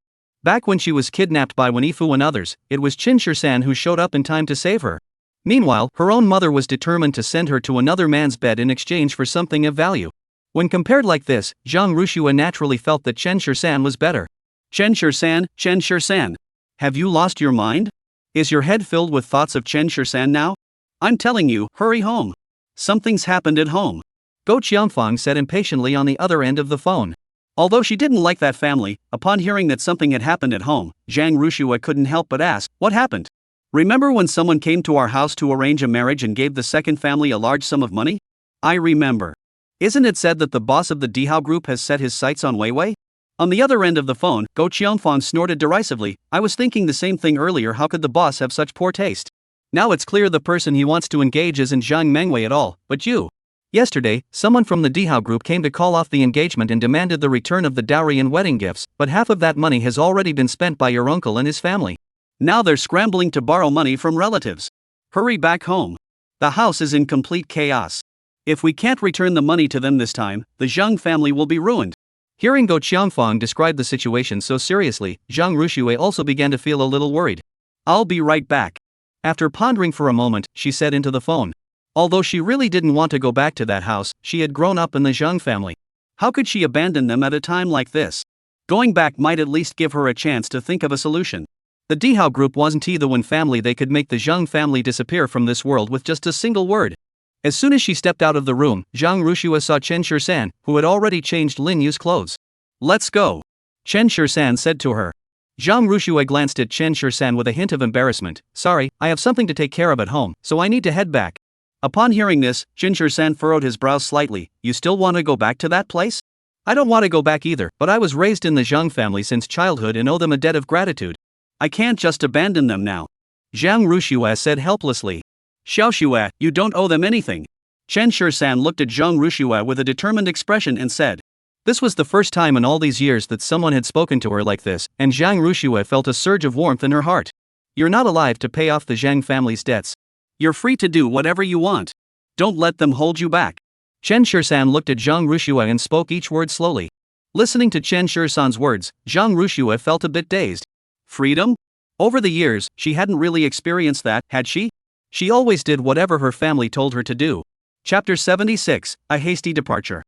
Back when she was kidnapped by Wenifu and others, it was Chen Shirsan who showed up in time to save her. Meanwhile, her own mother was determined to send her to another man's bed in exchange for something of value. When compared like this, Zhang Ruxue naturally felt that Chen Shirsan was better. Chen Shirsan. Have you lost your mind? Is your head filled with thoughts of Chen Shirsan now? I'm telling you, hurry home. Something's happened at home. Go Cheongfong said impatiently on the other end of the phone. Although she didn't like that family, upon hearing that something had happened at home, Zhang Ruxue couldn't help but ask, "What happened? Remember when someone came to our house to arrange a marriage and gave the second family a large sum of money? I remember. Isn't it said that the boss of the Dihao group has set his sights on Weiwei?" On the other end of the phone, Go Cheongfong snorted derisively, "I was thinking the same thing earlier. How could the boss have such poor taste? Now it's clear the person he wants to engage isn't Zhang Mengwei at all, but you." Yesterday, someone from the Dihao group came to call off the engagement and demanded the return of the dowry and wedding gifts, but half of that money has already been spent by your uncle and his family. Now they're scrambling to borrow money from relatives. Hurry back home. The house is in complete chaos. If we can't return the money to them this time, the Zhang family will be ruined. Hearing Go Cheongfong describe the situation so seriously, Zhang Ruxue also began to feel a little worried. "I'll be right back." After pondering for a moment, she said into the phone. Although she really didn't want to go back to that house, she had grown up in the Zhang family. How could she abandon them at a time like this? Going back might at least give her a chance to think of a solution. The Dihao group wasn't the one family they could make the Zhang family disappear from this world with just a single word. As soon as she stepped out of the room, Zhang Ruxue saw Chen Shirsan, who had already changed Lin Yu's clothes. "Let's go," Chen Shirsan said to her. Zhang Ruxue glanced at Chen Shirsan with a hint of embarrassment. "Sorry, I have something to take care of at home, so I need to head back." Upon hearing this, Chen Shirsan furrowed his brows slightly. "You still want to go back to that place?" "I don't want to go back either, but I was raised in the Zhang family since childhood and owe them a debt of gratitude. I can't just abandon them now," Zhang Ruxue said helplessly. "Xiaoxue, you don't owe them anything." Chen Shirsan looked at Zhang Ruxue with a determined expression and said. This was the first time in all these years that someone had spoken to her like this, and Zhang Ruxue felt a surge of warmth in her heart. "You're not alive to pay off the Zhang family's debts. You're free to do whatever you want. Don't let them hold you back." Chen Shirsan looked at Zhang Ruxue and spoke each word slowly. Listening to Chen Shirsan's words, Zhang Ruxue felt a bit dazed. Freedom? Over the years, she hadn't really experienced that, had she? She always did whatever her family told her to do. Chapter 76, A Hasty Departure.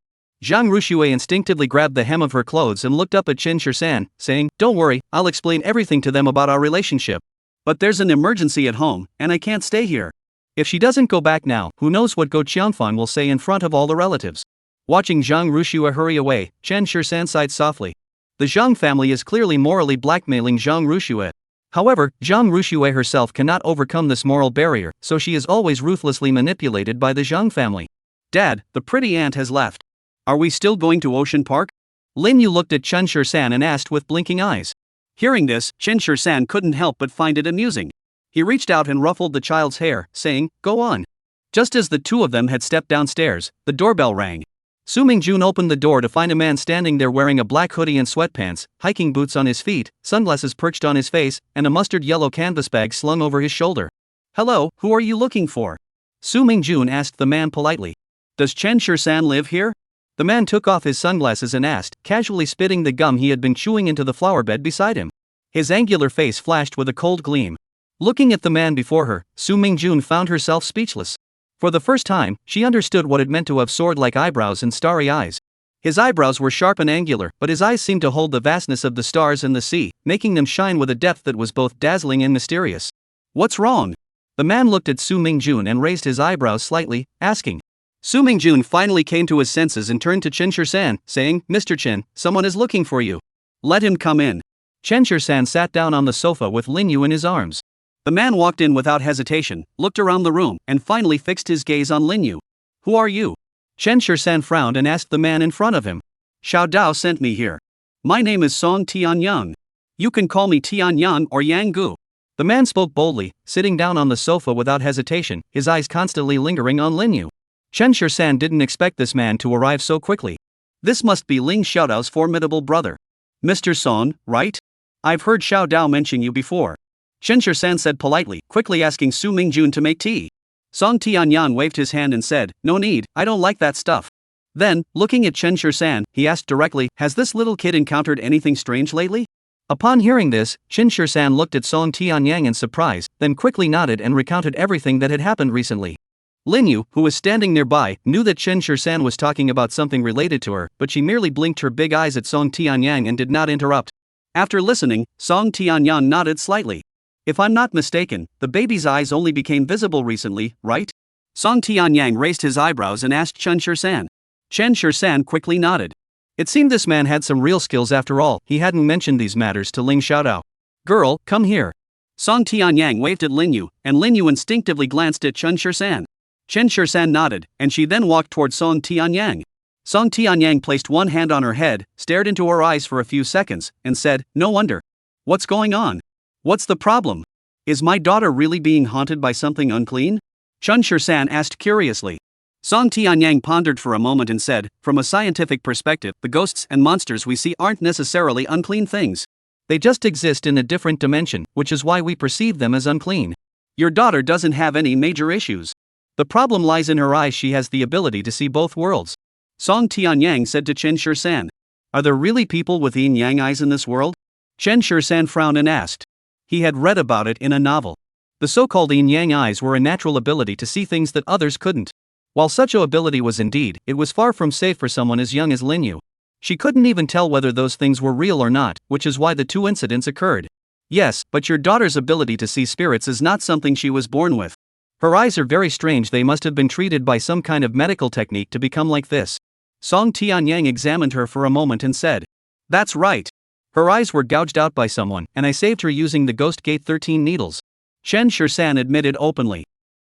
Zhang Ruxue instinctively grabbed the hem of her clothes and looked up at Chen Shirsan, saying, "Don't worry, I'll explain everything to them about our relationship. But there's an emergency at home, and I can't stay here. If she doesn't go back now, who knows what Go Cheongfong will say in front of all the relatives." Watching Zhang Ruxue hurry away, Chen Shirsan sighed softly. The Zhang family is clearly morally blackmailing Zhang Ruxue. However, Zhang Ruxue herself cannot overcome this moral barrier, so she is always ruthlessly manipulated by the Zhang family. "Dad, the pretty aunt has left. Are we still going to Ocean Park?" Lin Yu looked at Chen Shirsan and asked with blinking eyes. Hearing this, Chen Shirsan couldn't help but find it amusing. He reached out and ruffled the child's hair, saying, "Go on." Just as the two of them had stepped downstairs, the doorbell rang. Su Mingjun opened the door to find a man standing there wearing a black hoodie and sweatpants, hiking boots on his feet, sunglasses perched on his face, and a mustard yellow canvas bag slung over his shoulder. "Hello, who are you looking for?" Su Mingjun asked the man politely. "Does Chen Shirsan live here?" The man took off his sunglasses and asked, casually spitting the gum he had been chewing into the flower bed beside him. His angular face flashed with a cold gleam. Looking at the man before her, Su Mingjun found herself speechless. For the first time, she understood what it meant to have sword-like eyebrows and starry eyes. His eyebrows were sharp and angular, but his eyes seemed to hold the vastness of the stars and the sea, making them shine with a depth that was both dazzling and mysterious. What's wrong? The man looked at Su Mingjun and raised his eyebrows slightly, asking. Su Mingjun finally came to his senses and turned to Chen Shirsan, saying, Mr. Chen, someone is looking for you. Let him come in. Chen Shirsan sat down on the sofa with Lin Yu in his arms. The man walked in without hesitation, looked around the room, and finally fixed his gaze on Lin Yu. Who are you? Chen Shirsan frowned and asked the man in front of him. Xiao Dao sent me here. My name is Song Tianyang. You can call me Tianyang or Yang Gu. The man spoke boldly, sitting down on the sofa without hesitation, his eyes constantly lingering on Lin Yu. Chen Shirsan didn't expect this man to arrive so quickly. This must be Ling Xiaodao's formidable brother. Mr. Song, right? I've heard Xiao Dao mention you before. Chen Shirsan said politely, quickly asking Su Mingjun to make tea. Song Tianyang waved his hand and said, No need, I don't like that stuff. Then, looking at Chen Shirsan, he asked directly, Has this little kid encountered anything strange lately? Upon hearing this, Chen Shirsan looked at Song Tianyang in surprise, then quickly nodded and recounted everything that had happened recently. Lin Yu, who was standing nearby, knew that Chen Shirsan was talking about something related to her, but she merely blinked her big eyes at Song Tianyang and did not interrupt. After listening, Song Tianyang nodded slightly. If I'm not mistaken, the baby's eyes only became visible recently, right? Song Tianyang raised his eyebrows and asked Chen Shirsan. Chen Shirsan quickly nodded. It seemed this man had some real skills after all, he hadn't mentioned these matters to Ling Xiaodao. Girl, come here. Song Tianyang waved at Lin Yu, and Lin Yu instinctively glanced at Chen Shirsan. Chen Shirsan nodded, and she then walked toward Song Tianyang. Song Tianyang placed one hand on her head, stared into her eyes for a few seconds, and said, No wonder. What's going on? What's the problem? Is my daughter really being haunted by something unclean? Chen Shirsan asked curiously. Song Tianyang pondered for a moment and said, From a scientific perspective, the ghosts and monsters we see aren't necessarily unclean things. They just exist in a different dimension, which is why we perceive them as unclean. Your daughter doesn't have any major issues. The problem lies in her eyes. She has the ability to see both worlds. Song Tianyang said to Chen Shirsan. Are there really people with yin-yang eyes in this world? Chen Shirsan frowned and asked. He had read about it in a novel. The so-called yin-yang eyes were a natural ability to see things that others couldn't. While such an ability was indeed, it was far from safe for someone as young as Lin Yu. She couldn't even tell whether those things were real or not, which is why the two incidents occurred. Yes, but your daughter's ability to see spirits is not something she was born with. Her eyes are very strange. They must have been treated by some kind of medical technique to become like this. Song Tianyang examined her for a moment and said. That's right. Her eyes were gouged out by someone, and I saved her using the Ghost Gate 13 needles. Chen Shirsan admitted openly.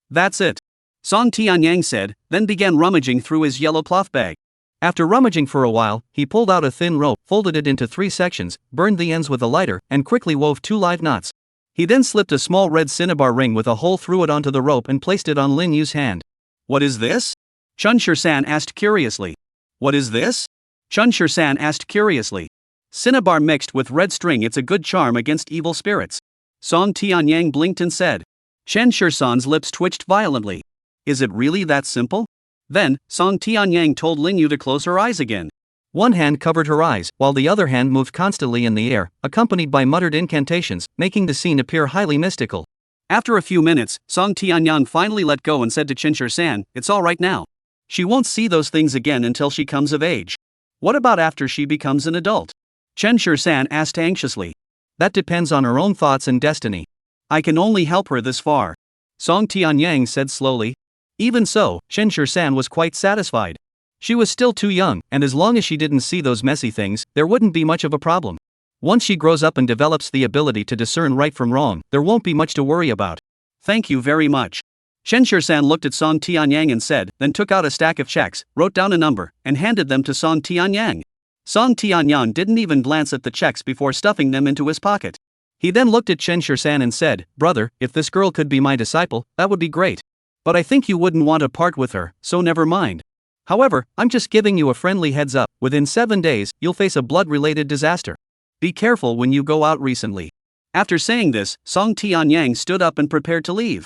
That's it. Song Tianyang said, then began rummaging through his yellow cloth bag. After rummaging for a while, he pulled out a thin rope, folded it into 3 sections, burned the ends with a lighter, and quickly wove 2 live knots. He then slipped a small red cinnabar ring with a hole through it onto the rope and placed it on Lin Yu's hand. What is this? Chen Shirsan asked curiously. What is this? Chen Shirsan asked curiously. Cinnabar mixed with red string. It's a good charm against evil spirits. Song Tianyang blinked and said. Chen Shirsan's lips twitched violently. Is it really that simple? Then, Song Tianyang told Lin Yu to close her eyes again. One hand covered her eyes, while the other hand moved constantly in the air, accompanied by muttered incantations, making the scene appear highly mystical. After a few minutes, Song Tianyang finally let go and said to Chen Shirsan, It's all right now. She won't see those things again until she comes of age. What about after she becomes an adult? Chen Shirsan asked anxiously. That depends on her own thoughts and destiny. I can only help her this far. Song Tianyang said slowly. Even so, Chen Shirsan was quite satisfied. She was still too young, and as long as she didn't see those messy things, there wouldn't be much of a problem. Once she grows up and develops the ability to discern right from wrong, there won't be much to worry about. Thank you very much. Chen Shirsan looked at Song Tianyang and said, then took out a stack of checks, wrote down a number, and handed them to Song Tianyang. Song Tianyang didn't even glance at the checks before stuffing them into his pocket. He then looked at Chen Shirsan and said, Brother, if this girl could be my disciple, that would be great. But I think you wouldn't want to part with her, so never mind. However, I'm just giving you a friendly heads up, within 7 days, you'll face a blood-related disaster. Be careful when you go out recently. After saying this, Song Tianyang stood up and prepared to leave.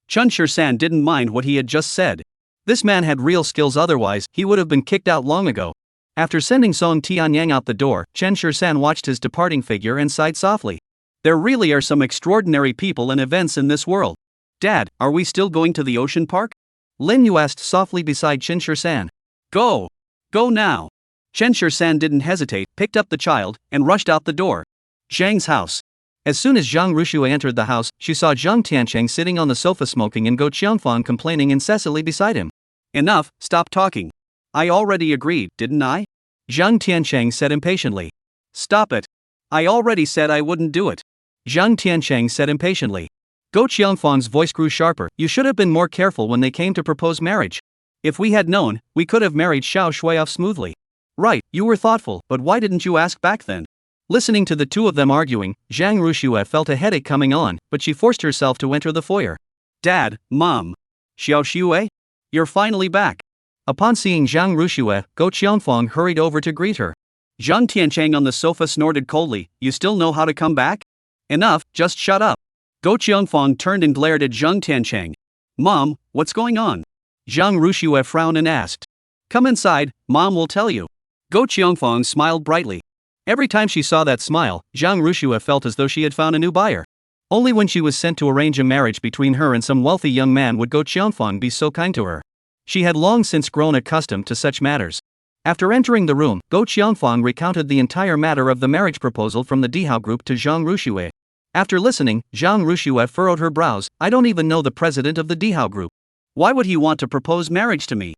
Chen Shirsan didn't mind what he had just said. This man had real skills, otherwise, he would have been kicked out long ago. After sending Song Tianyang out the door, Chen Shirsan watched his departing figure and sighed softly. There really are some extraordinary people and events in this world. Dad, are we still going to the ocean park? Lin Yu asked softly beside Chen Shirsan. Go! Go now! Chen Shirsan didn't hesitate, picked up the child, and rushed out the door. Zhang's house. As soon as Zhang Ruxue entered the house, she saw Zhang Tiancheng sitting on the sofa smoking and Go Qiangfang complaining incessantly beside him. Enough, stop talking. I already agreed, didn't I? Zhang Tiancheng said impatiently. Stop it. I already said I wouldn't do it. Zhang Tiancheng said impatiently. Go Qiangfang's voice grew sharper. You should have been more careful when they came to propose marriage. If we had known, we could have married Xiao Shui off smoothly. Right, you were thoughtful, but why didn't you ask back then? Listening to the two of them arguing, Zhang Ruxue felt a headache coming on, but she forced herself to enter the foyer. Dad, Mom. Xiao Shui? You're finally back. Upon seeing Zhang Ruxue, Go Qiangfang hurried over to greet her. Zhang Tiancheng on the sofa snorted coldly, you still know how to come back? Enough, just shut up. Go Qiangfang turned and glared at Zhang Tiancheng. Mom, what's going on? Zhang Ruxue frowned and asked. Come inside, Mom will tell you. Go Qiangfang smiled brightly. Every time she saw that smile, Zhang Ruxue felt as though she had found a new buyer. Only when she was sent to arrange a marriage between her and some wealthy young man would Go Qiangfang be so kind to her. She had long since grown accustomed to such matters. After entering the room, Go Qiangfang recounted the entire matter of the marriage proposal from the Dihao group to Zhang Ruxue. After listening, Zhang Ruxue furrowed her brows. I don't even know the president of the Dihao group. Why would he want to propose marriage to me?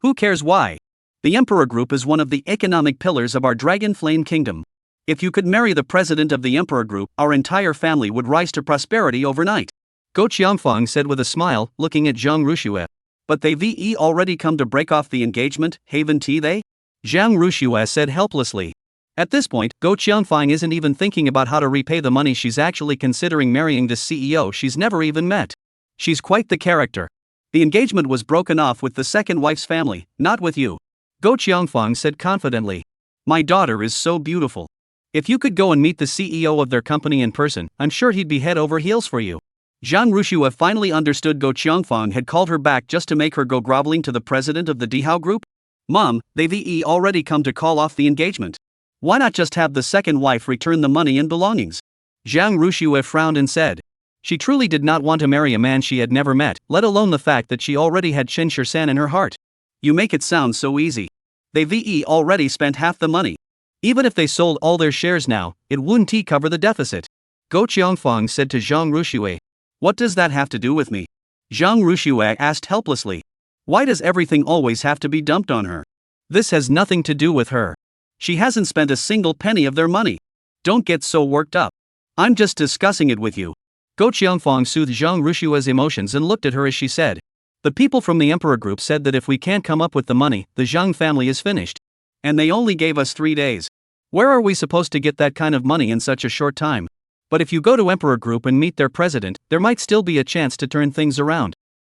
Who cares why? The Emperor Group is one of the economic pillars of our Dragon Flame Kingdom. If you could marry the president of the Emperor Group, our entire family would rise to prosperity overnight. Go Qiangfang said with a smile, looking at Zhang Ruxue. But they've already come to break off the engagement, haven't they? Zhang Ruxue said helplessly. At this point, Go Qiangfang isn't even thinking about how to repay the money. She's actually considering marrying this CEO she's never even met. She's quite the character. The engagement was broken off with the second wife's family, not with you. Go Qiangfang said confidently. My daughter is so beautiful. If you could go and meet the CEO of their company in person, I'm sure he'd be head over heels for you. Zhang Ruxue finally understood Go Qiangfang had called her back just to make her go groveling to the president of the Dihao group. Mom, they've already come to call off the engagement. Why not just have the second wife return the money and belongings? Zhang Ruxue frowned and said. She truly did not want to marry a man she had never met, let alone the fact that she already had Chen Shirsan in her heart. You make it sound so easy. They've already spent half the money. Even if they sold all their shares now, it wouldn't cover the deficit. Go Qiangfang said to Zhang Ruxue. What does that have to do with me? Zhang Ruxue asked helplessly. Why does everything always have to be dumped on her? This has nothing to do with her. She hasn't spent a single penny of their money. Don't get so worked up. I'm just discussing it with you. Go Qiangfang soothed Zhang Rushue's emotions and looked at her as she said. The people from the Emperor Group said that if we can't come up with the money, the Zhang family is finished. And they only gave us 3 days. Where are we supposed to get that kind of money in such a short time? But if you go to Emperor Group and meet their president, there might still be a chance to turn things around.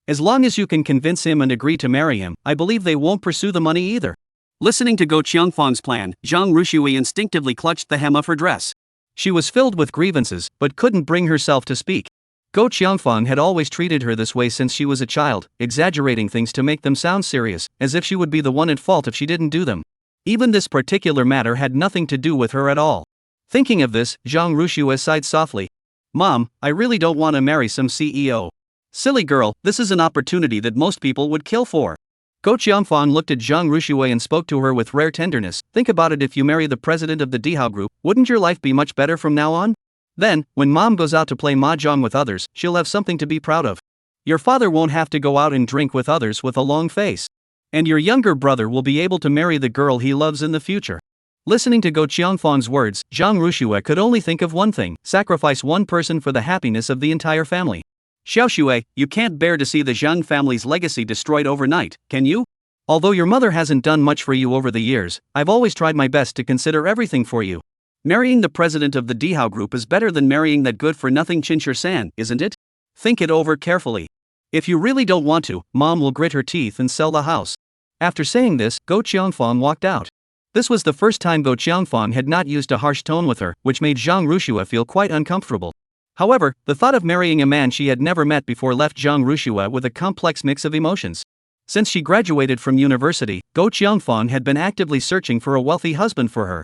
As long as you can convince him and agree to marry him, I believe they won't pursue the money either. Listening to Go Qiangfang's plan, Zhang Ruxue instinctively clutched the hem of her dress. She was filled with grievances, but couldn't bring herself to speak. Go Qiangfang had always treated her this way since she was a child, exaggerating things to make them sound serious, as if she would be the one at fault if she didn't do them. Even this particular matter had nothing to do with her at all. Thinking of this, Zhang Ruxue sighed softly. Mom, I really don't want to marry some CEO. Silly girl, this is an opportunity that most people would kill for. Go Qiangfang looked at Zhang Ruxue and spoke to her with rare tenderness. Think about it, if you marry the president of the Dihao Group, wouldn't your life be much better from now on? Then, when mom goes out to play mahjong with others, she'll have something to be proud of. Your father won't have to go out and drink with others with a long face. And your younger brother will be able to marry the girl he loves in the future. Listening to Go Qiangfang's words, Zhang Ruxue could only think of one thing: sacrifice one person for the happiness of the entire family. Xiao Shui, you can't bear to see the Zhang family's legacy destroyed overnight, can you? Although your mother hasn't done much for you over the years, I've always tried my best to consider everything for you. Marrying the president of the Dihao Group is better than marrying that good-for-nothing Qin-Shir-san, isn't it? Think it over carefully. If you really don't want to, mom will grit her teeth and sell the house. After saying this, Go Qiangfang walked out. This was the first time Go Qiangfang had not used a harsh tone with her, which made Zhang Ruxue feel quite uncomfortable. However, the thought of marrying a man she had never met before left Zhang Ruxue with a complex mix of emotions. Since she graduated from university, Go Qiangfang had been actively searching for a wealthy husband for her.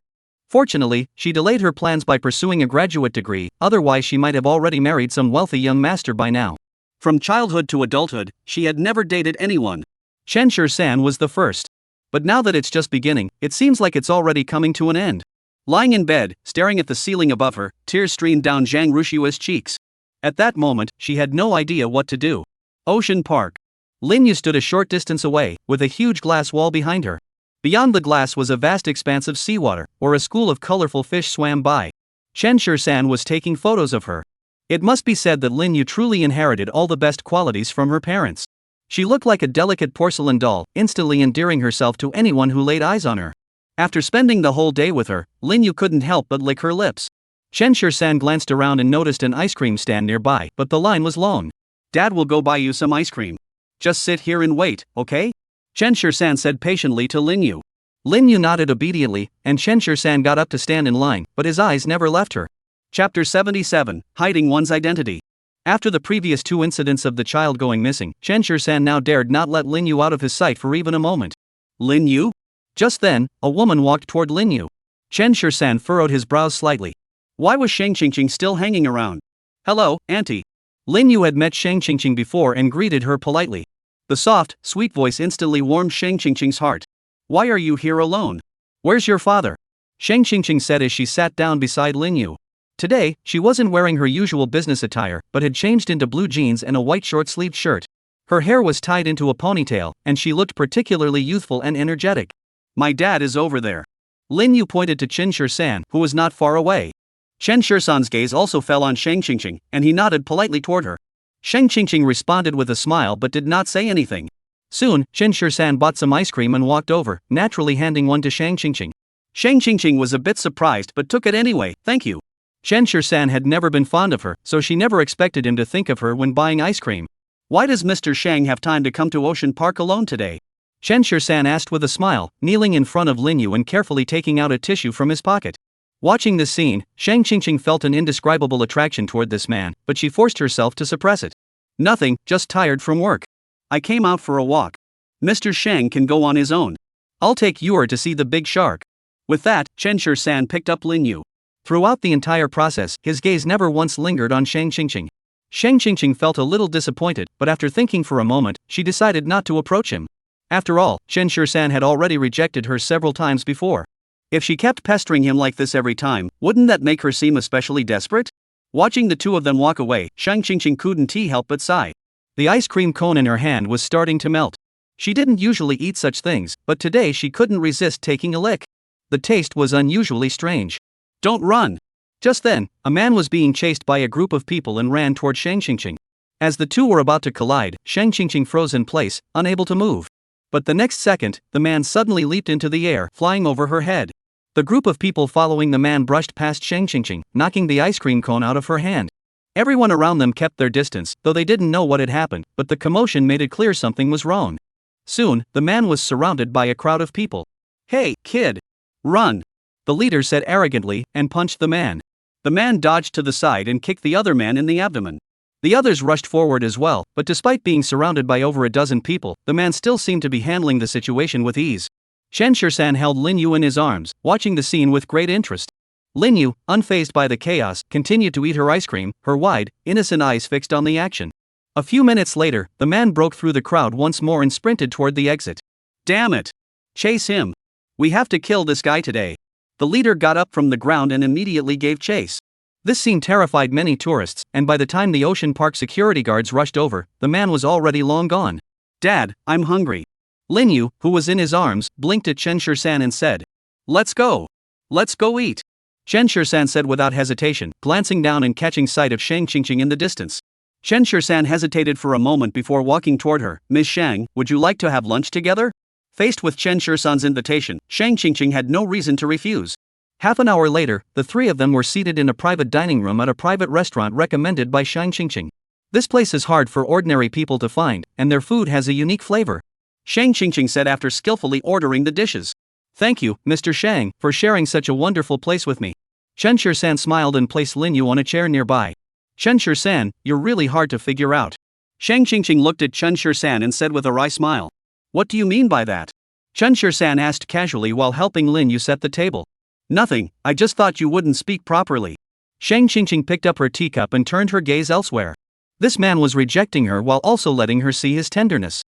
Fortunately, she delayed her plans by pursuing a graduate degree, otherwise she might have already married some wealthy young master by now. From childhood to adulthood, she had never dated anyone. Chen Shir-san was the first. But now that it's just beginning, it seems like it's already coming to an end. Lying in bed, staring at the ceiling above her, tears streamed down Zhang Rushua's cheeks. At that moment, she had no idea what to do. Ocean Park. Lin Yu stood a short distance away, with a huge glass wall behind her. Beyond the glass was a vast expanse of seawater, where a school of colorful fish swam by. Chen Shur-san was taking photos of her. It must be said that Lin Yu truly inherited all the best qualities from her parents. She looked like a delicate porcelain doll, instantly endearing herself to anyone who laid eyes on her. After spending the whole day with her, Lin Yu couldn't help but lick her lips. Chen Shur-san glanced around and noticed an ice cream stand nearby, but the line was long. Dad will go buy you some ice cream. Just sit here and wait, okay? Chen Shur-san said patiently to Lin Yu. Lin Yu nodded obediently, and Chen Shur-san got up to stand in line, but his eyes never left her. Chapter 77, Hiding One's Identity. After the previous two incidents of the child going missing, Chen Shur-san now dared not let Lin Yu out of his sight for even a moment. Lin Yu? Just then, a woman walked toward Lin Yu. Chen Shur-san furrowed his brows slightly. Why was Shang Qingqing still hanging around? Hello, auntie. Lin Yu had met Shang Qingqing before and greeted her politely. The soft, sweet voice instantly warmed Shang Qingqing's heart. Why are you here alone? Where's your father? Shang Qingqing said as she sat down beside Lin Yu. Today, she wasn't wearing her usual business attire, but had changed into blue jeans and a white short-sleeved shirt. Her hair was tied into a ponytail, and she looked particularly youthful and energetic. My dad is over there. Lin Yu pointed to Chen Shur-san, who was not far away. Chen Shur-san's gaze also fell on Shang Qingqing, and he nodded politely toward her. Shang Qingqing responded with a smile but did not say anything. Soon, Chen Shur-san bought some ice cream and walked over, naturally handing one to Shang Qingqing. Shang Qingqing was a bit surprised but took it anyway, thank you. Chen Shur-san had never been fond of her, so she never expected him to think of her when buying ice cream. Why does Mr. Shang have time to come to Ocean Park alone today? Chen Shur-san asked with a smile, kneeling in front of Lin Yu and carefully taking out a tissue from his pocket. Watching this scene, Shang Qingqing felt an indescribable attraction toward this man, but she forced herself to suppress it. Nothing, just tired from work. I came out for a walk. Mr. Shang can go on his own. I'll take you to see the big shark. With that, Chen Shur-san picked up Lin Yu. Throughout the entire process, his gaze never once lingered on Shang Qingqing. Shang Qingqing felt a little disappointed, but after thinking for a moment, she decided not to approach him. After all, Chen Shur-san had already rejected her several times before. If she kept pestering him like this every time, wouldn't that make her seem especially desperate? Watching the two of them walk away, Shang Qingqing couldn't help but sigh. The ice cream cone in her hand was starting to melt. She didn't usually eat such things, but today she couldn't resist taking a lick. The taste was unusually strange. Don't run! Just then, a man was being chased by a group of people and ran toward Shang Qingqing. As the two were about to collide, Shang Qingqing froze in place, unable to move. But the next second, the man suddenly leaped into the air, flying over her head. The group of people following the man brushed past Shang Qingqing, knocking the ice cream cone out of her hand. Everyone around them kept their distance, though they didn't know what had happened, but the commotion made it clear something was wrong. Soon, the man was surrounded by a crowd of people. Hey, kid! Run! The leader said arrogantly, and punched the man. The man dodged to the side and kicked the other man in the abdomen. The others rushed forward as well, but despite being surrounded by over a dozen people, the man still seemed to be handling the situation with ease. Chen Shur-san held Lin Yu in his arms, watching the scene with great interest. Lin Yu, unfazed by the chaos, continued to eat her ice cream, her wide, innocent eyes fixed on the action. A few minutes later, the man broke through the crowd once more and sprinted toward the exit. Damn it! Chase him! We have to kill this guy today. The leader got up from the ground and immediately gave chase. This scene terrified many tourists, and by the time the Ocean Park security guards rushed over, the man was already long gone. Dad, I'm hungry. Lin Yu, who was in his arms, blinked at Chen Shur-san and said, Let's go. Let's go eat. Chen Shur-san said without hesitation, glancing down and catching sight of Shang Qingqing in the distance. Chen Shur-san hesitated for a moment before walking toward her. Miss Shang, would you like to have lunch together? Faced with Chen Shur-san's invitation, Shang Qingqing had no reason to refuse. Half an hour later, the three of them were seated in a private dining room at a private restaurant recommended by Shang Qingqing. This place is hard for ordinary people to find, and their food has a unique flavor. Shang Qingqing said after skillfully ordering the dishes. Thank you, Mr. Shang, for sharing such a wonderful place with me. Chen Shur-san smiled and placed Lin Yu on a chair nearby. Chen Shur-san, you're really hard to figure out. Shang Qingqing looked at Chen Shur-san and said with a wry smile. What do you mean by that? Chen Shur-san asked casually while helping Lin Yu set the table. Nothing, I just thought you wouldn't speak properly. Shang Qingqing picked up her teacup and turned her gaze elsewhere. This man was rejecting her while also letting her see his tenderness.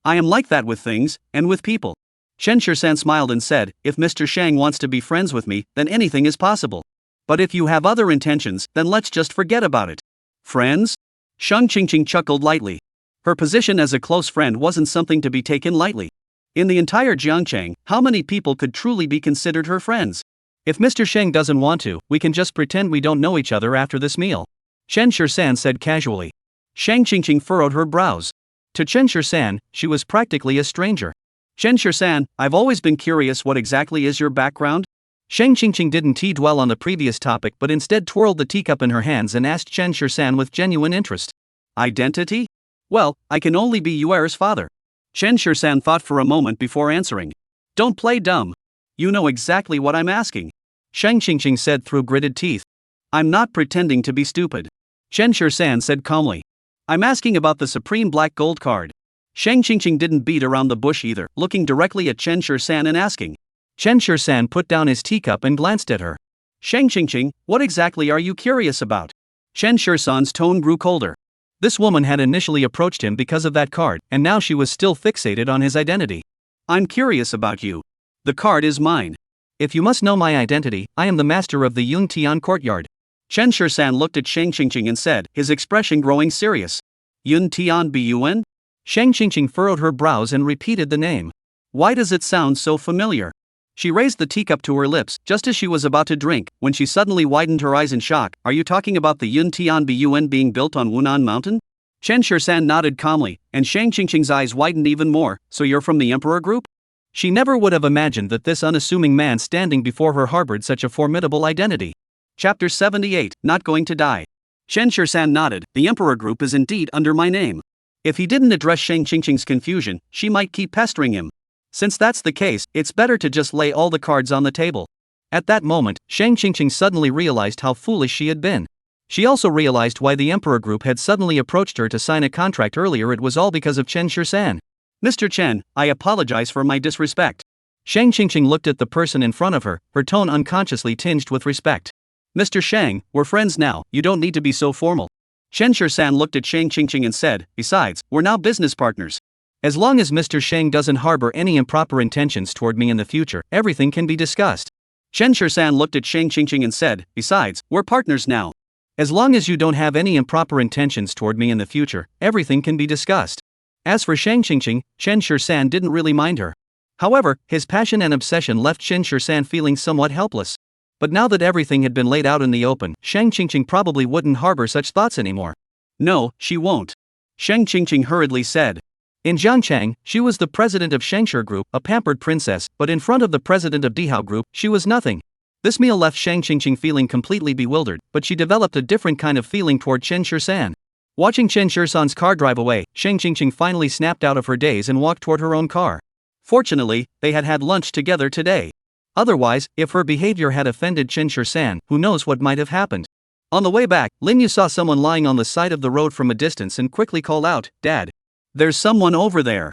I am like that with things, and with people. Chen Shisan smiled and said, if Mr. Shang wants to be friends with me, then anything is possible. But if you have other intentions, then let's just forget about it. Friends? Shang Qingqing chuckled lightly. Her position as a close friend wasn't something to be taken lightly. In the entire Jiangchang, how many people could truly be considered her friends? If Mr. Sheng doesn't want to, we can just pretend we don't know each other after this meal. Chen Shisan said casually. Shang Qingqing furrowed her brows. To Chen Shisan, she was practically a stranger. Chen Shisan, I've always been curious, what exactly is your background? Shang Qingqing didn't dwell on the previous topic but instead twirled the teacup in her hands and asked Chen Shisan with genuine interest. Identity? Well, I can only be Yuer's father. Chen Shisan thought for a moment before answering. Don't play dumb. You know exactly what I'm asking. Shang Qingqing said through gritted teeth. I'm not pretending to be stupid. Chen Shisan said calmly. I'm asking about the Supreme Black Gold card. Shang Qingqing didn't beat around the bush either, looking directly at Chen Shisan and asking. Chen Shisan put down his teacup and glanced at her. Shang Qingqing, what exactly are you curious about? Chen Shisan's tone grew colder. This woman had initially approached him because of that card, and now she was still fixated on his identity. I'm curious about you. The card is mine. If you must know my identity, I am the master of the Yun Tian courtyard. Chen Shisan looked at Shang Qingqing and said, his expression growing serious. Yun Tian Bun? Shang Qingqing furrowed her brows and repeated the name. Why does it sound so familiar? She raised the teacup to her lips just as she was about to drink, when she suddenly widened her eyes in shock. Are you talking about the Yun Tian Bun being built on Wunan Mountain? Chen Shisan nodded calmly, and Shang Qingqing's eyes widened even more. So you're from the Emperor Group? She never would have imagined that this unassuming man standing before her harbored such a formidable identity. Chapter 78, Not Going to Die. Chen Shisan nodded. The Emperor Group is indeed under my name. If he didn't address Shang Qingqing's confusion, she might keep pestering him. Since that's the case, it's better to just lay all the cards on the table. At that moment, Shang Qingqing suddenly realized how foolish she had been. She also realized why the Emperor Group had suddenly approached her to sign a contract earlier. It was all because of Chen Shisan. Mr. Chen, I apologize for my disrespect. Shang Qingqing looked at the person in front of her, her tone unconsciously tinged with respect. Mr. Shang, we're friends now, you don't need to be so formal. Chen Shisan looked at Shang Qingqing and said, besides, we're now business partners. As long as Mr. Shang doesn't harbor any improper intentions toward me in the future, everything can be discussed. Chen Shisan looked at Shang Qingqing and said, besides, we're partners now. As long as you don't have any improper intentions toward me in the future, everything can be discussed. As for Shang Qingqing, Chen Shisan didn't really mind her. However, his passion and obsession left Chen Shisan feeling somewhat helpless. But now that everything had been laid out in the open, Shang Qingqing probably wouldn't harbor such thoughts anymore. No, she won't. Shang Qingqing hurriedly said. In Jiangchang, she was the president of Shangshi Group, a pampered princess, but in front of the president of Dihao Group, she was nothing. This meal left Shang Qingqing feeling completely bewildered, but she developed a different kind of feeling toward Chen Shisan. Watching Chen Shisan's car drive away, Shang Qingqing finally snapped out of her daze and walked toward her own car. Fortunately, they had had lunch together today. Otherwise, if her behavior had offended Chen Shisan, who knows what might have happened. On the way back, Lin Yu saw someone lying on the side of the road from a distance and quickly called out, Dad. There's someone over there.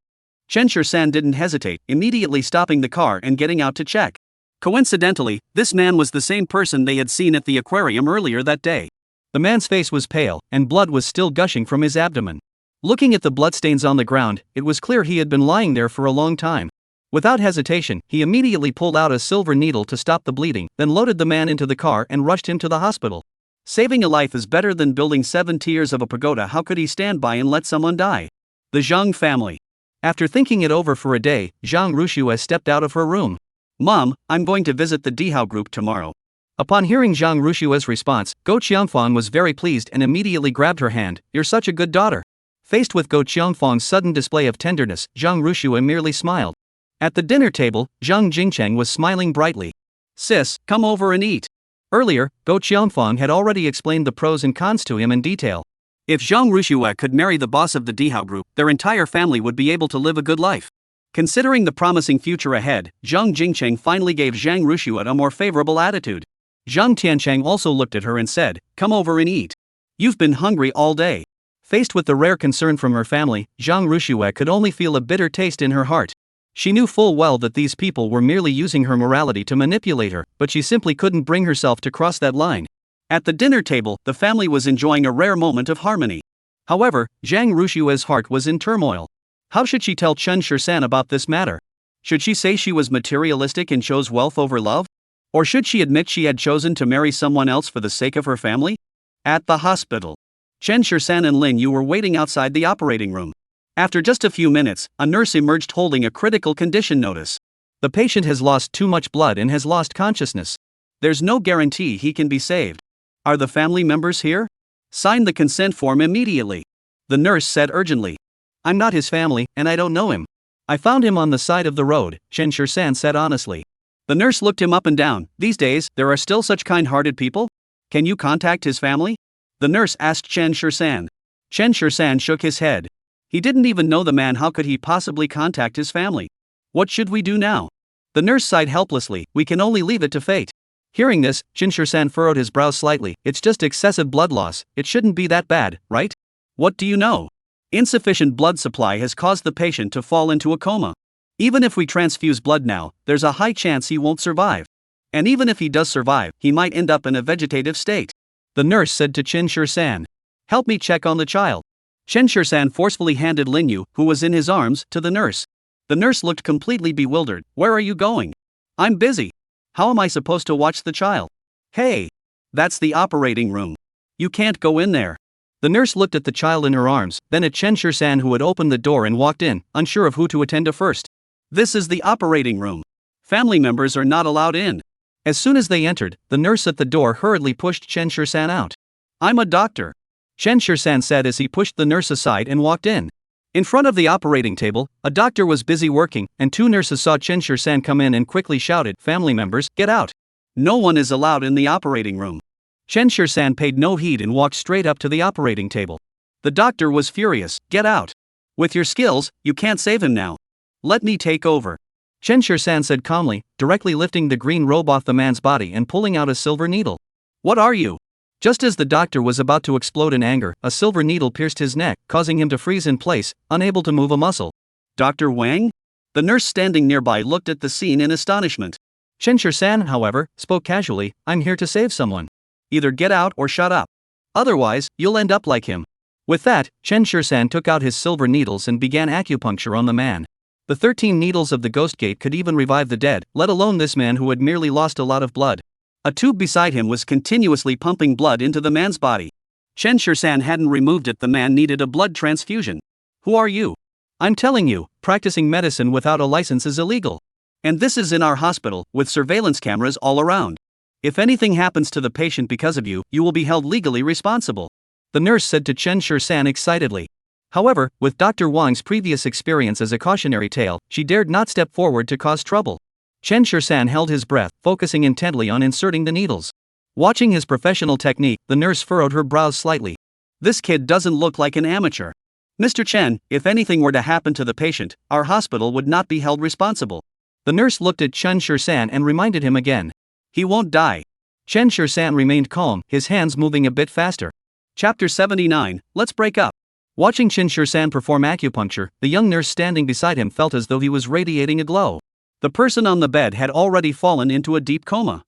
Chen Shisan didn't hesitate, immediately stopping the car and getting out to check. Coincidentally, this man was the same person they had seen at the aquarium earlier that day. The man's face was pale, and blood was still gushing from his abdomen. Looking at the bloodstains on the ground, it was clear he had been lying there for a long time. Without hesitation, he immediately pulled out a silver needle to stop the bleeding, then loaded the man into the car and rushed him to the hospital. Saving a life is better than building 7 tiers of a pagoda. How could he stand by and let someone die? The Zhang family. After thinking it over for a day, Zhang Rushue stepped out of her room. Mom, I'm going to visit the Dihao Group tomorrow. Upon hearing Zhang Rushue's response, Go Qiangfang was very pleased and immediately grabbed her hand. You're such a good daughter. Faced with Go Qiangfang's sudden display of tenderness, Zhang Rushue merely smiled. At the dinner table, Zhang Jingcheng was smiling brightly. Sis, come over and eat. Earlier, Go Qiangfang had already explained the pros and cons to him in detail. If Zhang Rushue could marry the boss of the Dihao Group, their entire family would be able to live a good life. Considering the promising future ahead, Zhang Jingcheng finally gave Zhang Rushue a more favorable attitude. Zhang Tiancheng also looked at her and said, Come over and eat. You've been hungry all day. Faced with the rare concern from her family, Zhang Rushue could only feel a bitter taste in her heart. She knew full well that these people were merely using her morality to manipulate her, but she simply couldn't bring herself to cross that line. At the dinner table, the family was enjoying a rare moment of harmony. However, Zhang Rushue's heart was in turmoil. How should she tell Chen Shisan about this matter? Should she say she was materialistic and chose wealth over love? Or should she admit she had chosen to marry someone else for the sake of her family? At the hospital, Chen Shirsan and Lin Yu were waiting outside the operating room. After just a few minutes, a nurse emerged holding a critical condition notice. The patient has lost too much blood and has lost consciousness. There's no guarantee he can be saved. Are the family members here? Sign the consent form immediately, the nurse said urgently. I'm not his family, and I don't know him. I found him on the side of the road, Chen Shirsan said honestly. The nurse looked him up and down. These days, there are still such kind-hearted people? Can you contact his family? The nurse asked Chen Shirsan. Chen Shirsan shook his head. He didn't even know the man. How could he possibly contact his family? What should we do now? The nurse sighed helplessly. We can only leave it to fate. Hearing this, Chen Shirsan furrowed his brow slightly. It's just excessive blood loss. It shouldn't be that bad, right? What do you know? Insufficient blood supply has caused the patient to fall into a coma. Even if we transfuse blood now, there's a high chance he won't survive. And even if he does survive, he might end up in a vegetative state. The nurse said to Chen Shirsan. Help me check on the child. Chen Shirsan forcefully handed Lin Yu, who was in his arms, to the nurse. The nurse looked completely bewildered. Where are you going? I'm busy. How am I supposed to watch the child? Hey! That's the operating room. You can't go in there. The nurse looked at the child in her arms, then at Chen Shirsan, who had opened the door and walked in, unsure of who to attend to first. This is the operating room. Family members are not allowed in. As soon as they entered, the nurse at the door hurriedly pushed Chen Shirsan out. I'm a doctor, Chen Shirsan said as he pushed the nurse aside and walked in. In front of the operating table, a doctor was busy working, and two nurses saw Chen Shirsan come in and quickly shouted, Family members, get out. No one is allowed in the operating room. Chen Shirsan paid no heed and walked straight up to the operating table. The doctor was furious. Get out. With your skills, you can't save him now. Let me take over. Chen Shirsan said calmly, directly lifting the green robe off the man's body and pulling out a silver needle. What are you? Just as the doctor was about to explode in anger, a silver needle pierced his neck, causing him to freeze in place, unable to move a muscle. Dr. Wang? The nurse standing nearby looked at the scene in astonishment. Chen Shirsan, however, spoke casually, I'm here to save someone. Either get out or shut up. Otherwise, you'll end up like him. With that, Chen Shirsan took out his silver needles and began acupuncture on the man. The 13 needles of the ghost gate could even revive the dead, let alone this man who had merely lost a lot of blood. A tube beside him was continuously pumping blood into the man's body. Chen Shirsan hadn't removed it. The man needed a blood transfusion. Who are you? I'm telling you, practicing medicine without a license is illegal. And this is in our hospital, with surveillance cameras all around. If anything happens to the patient because of you, you will be held legally responsible, the nurse said to Chen Shirsan excitedly. However, with Dr. Wang's previous experience as a cautionary tale, she dared not step forward to cause trouble. Chen Shirsan held his breath, focusing intently on inserting the needles. Watching his professional technique, the nurse furrowed her brows slightly. This kid doesn't look like an amateur. Mr. Chen, if anything were to happen to the patient, our hospital would not be held responsible. The nurse looked at Chen Shirsan and reminded him again. He won't die. Chen Shirsan remained calm, his hands moving a bit faster. Chapter 79, Let's Break Up. Watching Chen Shirsan perform acupuncture, the young nurse standing beside him felt as though he was radiating a glow. The person on the bed had already fallen into a deep coma.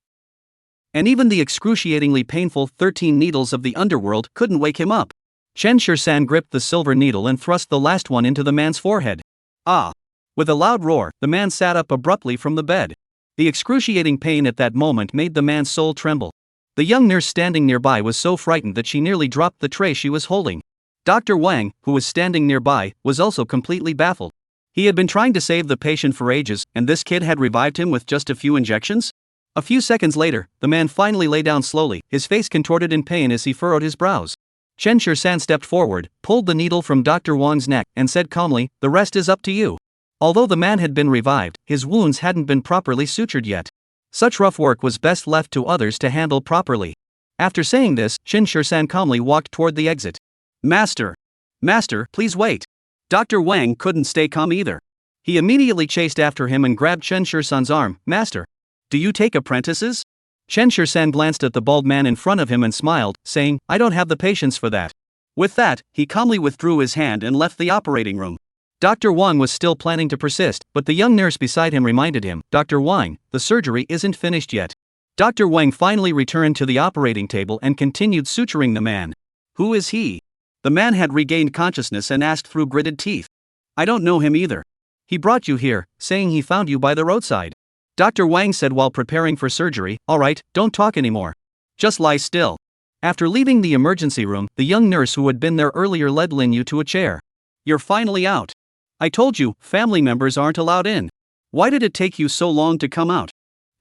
And even the excruciatingly painful 13 needles of the underworld couldn't wake him up. Chen Shirsan gripped the silver needle and thrust the last one into the man's forehead. Ah! With a loud roar, the man sat up abruptly from the bed. The excruciating pain at that moment made the man's soul tremble. The young nurse standing nearby was so frightened that she nearly dropped the tray she was holding. Dr. Wang, who was standing nearby, was also completely baffled. He had been trying to save the patient for ages, and this kid had revived him with just a few injections? A few seconds later, the man finally lay down slowly, his face contorted in pain as he furrowed his brows. Chen Shirsan stepped forward, pulled the needle from Dr. Wang's neck, and said calmly, The rest is up to you. Although the man had been revived, his wounds hadn't been properly sutured yet. Such rough work was best left to others to handle properly. After saying this, Chen Shirsan calmly walked toward the exit. Master! Master, please wait! Dr. Wang couldn't stay calm either. He immediately chased after him and grabbed Chen Shirsan's arm. Master! Do you take apprentices? Chen Shirsan glanced at the bald man in front of him and smiled, saying, I don't have the patience for that. With that, he calmly withdrew his hand and left the operating room. Dr. Wang was still planning to persist, but the young nurse beside him reminded him, Dr. Wang, the surgery isn't finished yet. Dr. Wang finally returned to the operating table and continued suturing the man. Who is he? The man had regained consciousness and asked through gritted teeth. I don't know him either. He brought you here, saying he found you by the roadside. Dr. Wang said while preparing for surgery, alright, don't talk anymore. Just lie still. After leaving the emergency room, the young nurse who had been there earlier led Lin Yu to a chair. You're finally out. I told you, family members aren't allowed in. Why did it take you so long to come out?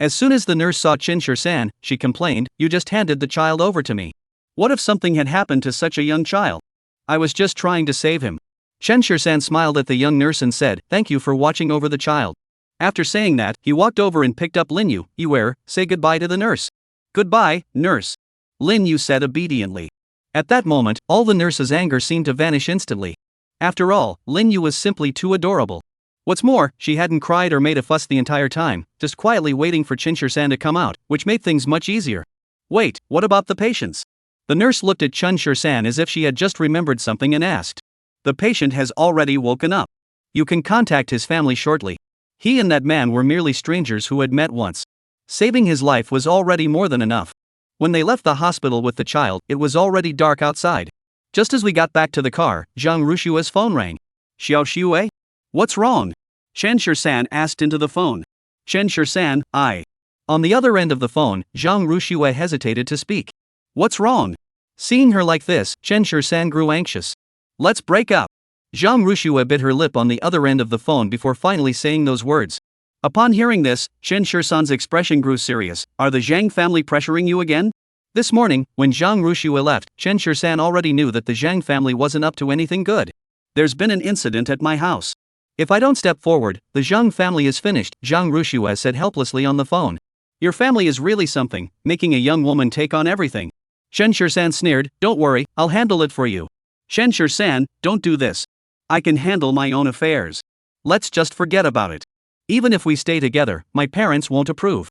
As soon as the nurse saw Chen Shur-san, she complained, you just handed the child over to me. What if something had happened to such a young child? I was just trying to save him. Chen Shur-san smiled at the young nurse and said, thank you for watching over the child. After saying that, he walked over and picked up Lin Yu. Say goodbye to the nurse. Goodbye, nurse. Lin Yu said obediently. At that moment, all the nurse's anger seemed to vanish instantly. After all, Lin Yu was simply too adorable. What's more, she hadn't cried or made a fuss the entire time, just quietly waiting for Chen Shur-san to come out, which made things much easier. Wait, what about the patients? The nurse looked at Chen Shur-san as if she had just remembered something and asked. The patient has already woken up. You can contact his family shortly. He and that man were merely strangers who had met once. Saving his life was already more than enough. When they left the hospital with the child, it was already dark outside. Just as we got back to the car, Zhang Rushue's phone rang. Xiao Xue? What's wrong? Chen Shur-san asked into the phone. Chen Shur-san, I. On the other end of the phone, Zhang Rushue hesitated to speak. What's wrong? Seeing her like this, Chen Shur-san grew anxious. Let's break up. Zhang Rushue bit her lip on the other end of the phone before finally saying those words. Upon hearing this, Chen Shur-san's expression grew serious. Are the Zhang family pressuring you again? This morning, when Zhang Rushue left, Chen Shur-san already knew that the Zhang family wasn't up to anything good. There's been an incident at my house. If I don't step forward, the Zhang family is finished, Zhang Rushue said helplessly on the phone. Your family is really something, making a young woman take on everything. Chen Shur-san sneered, don't worry, I'll handle it for you. Chen Shur-san, don't do this. I can handle my own affairs. Let's just forget about it. Even if we stay together, my parents won't approve.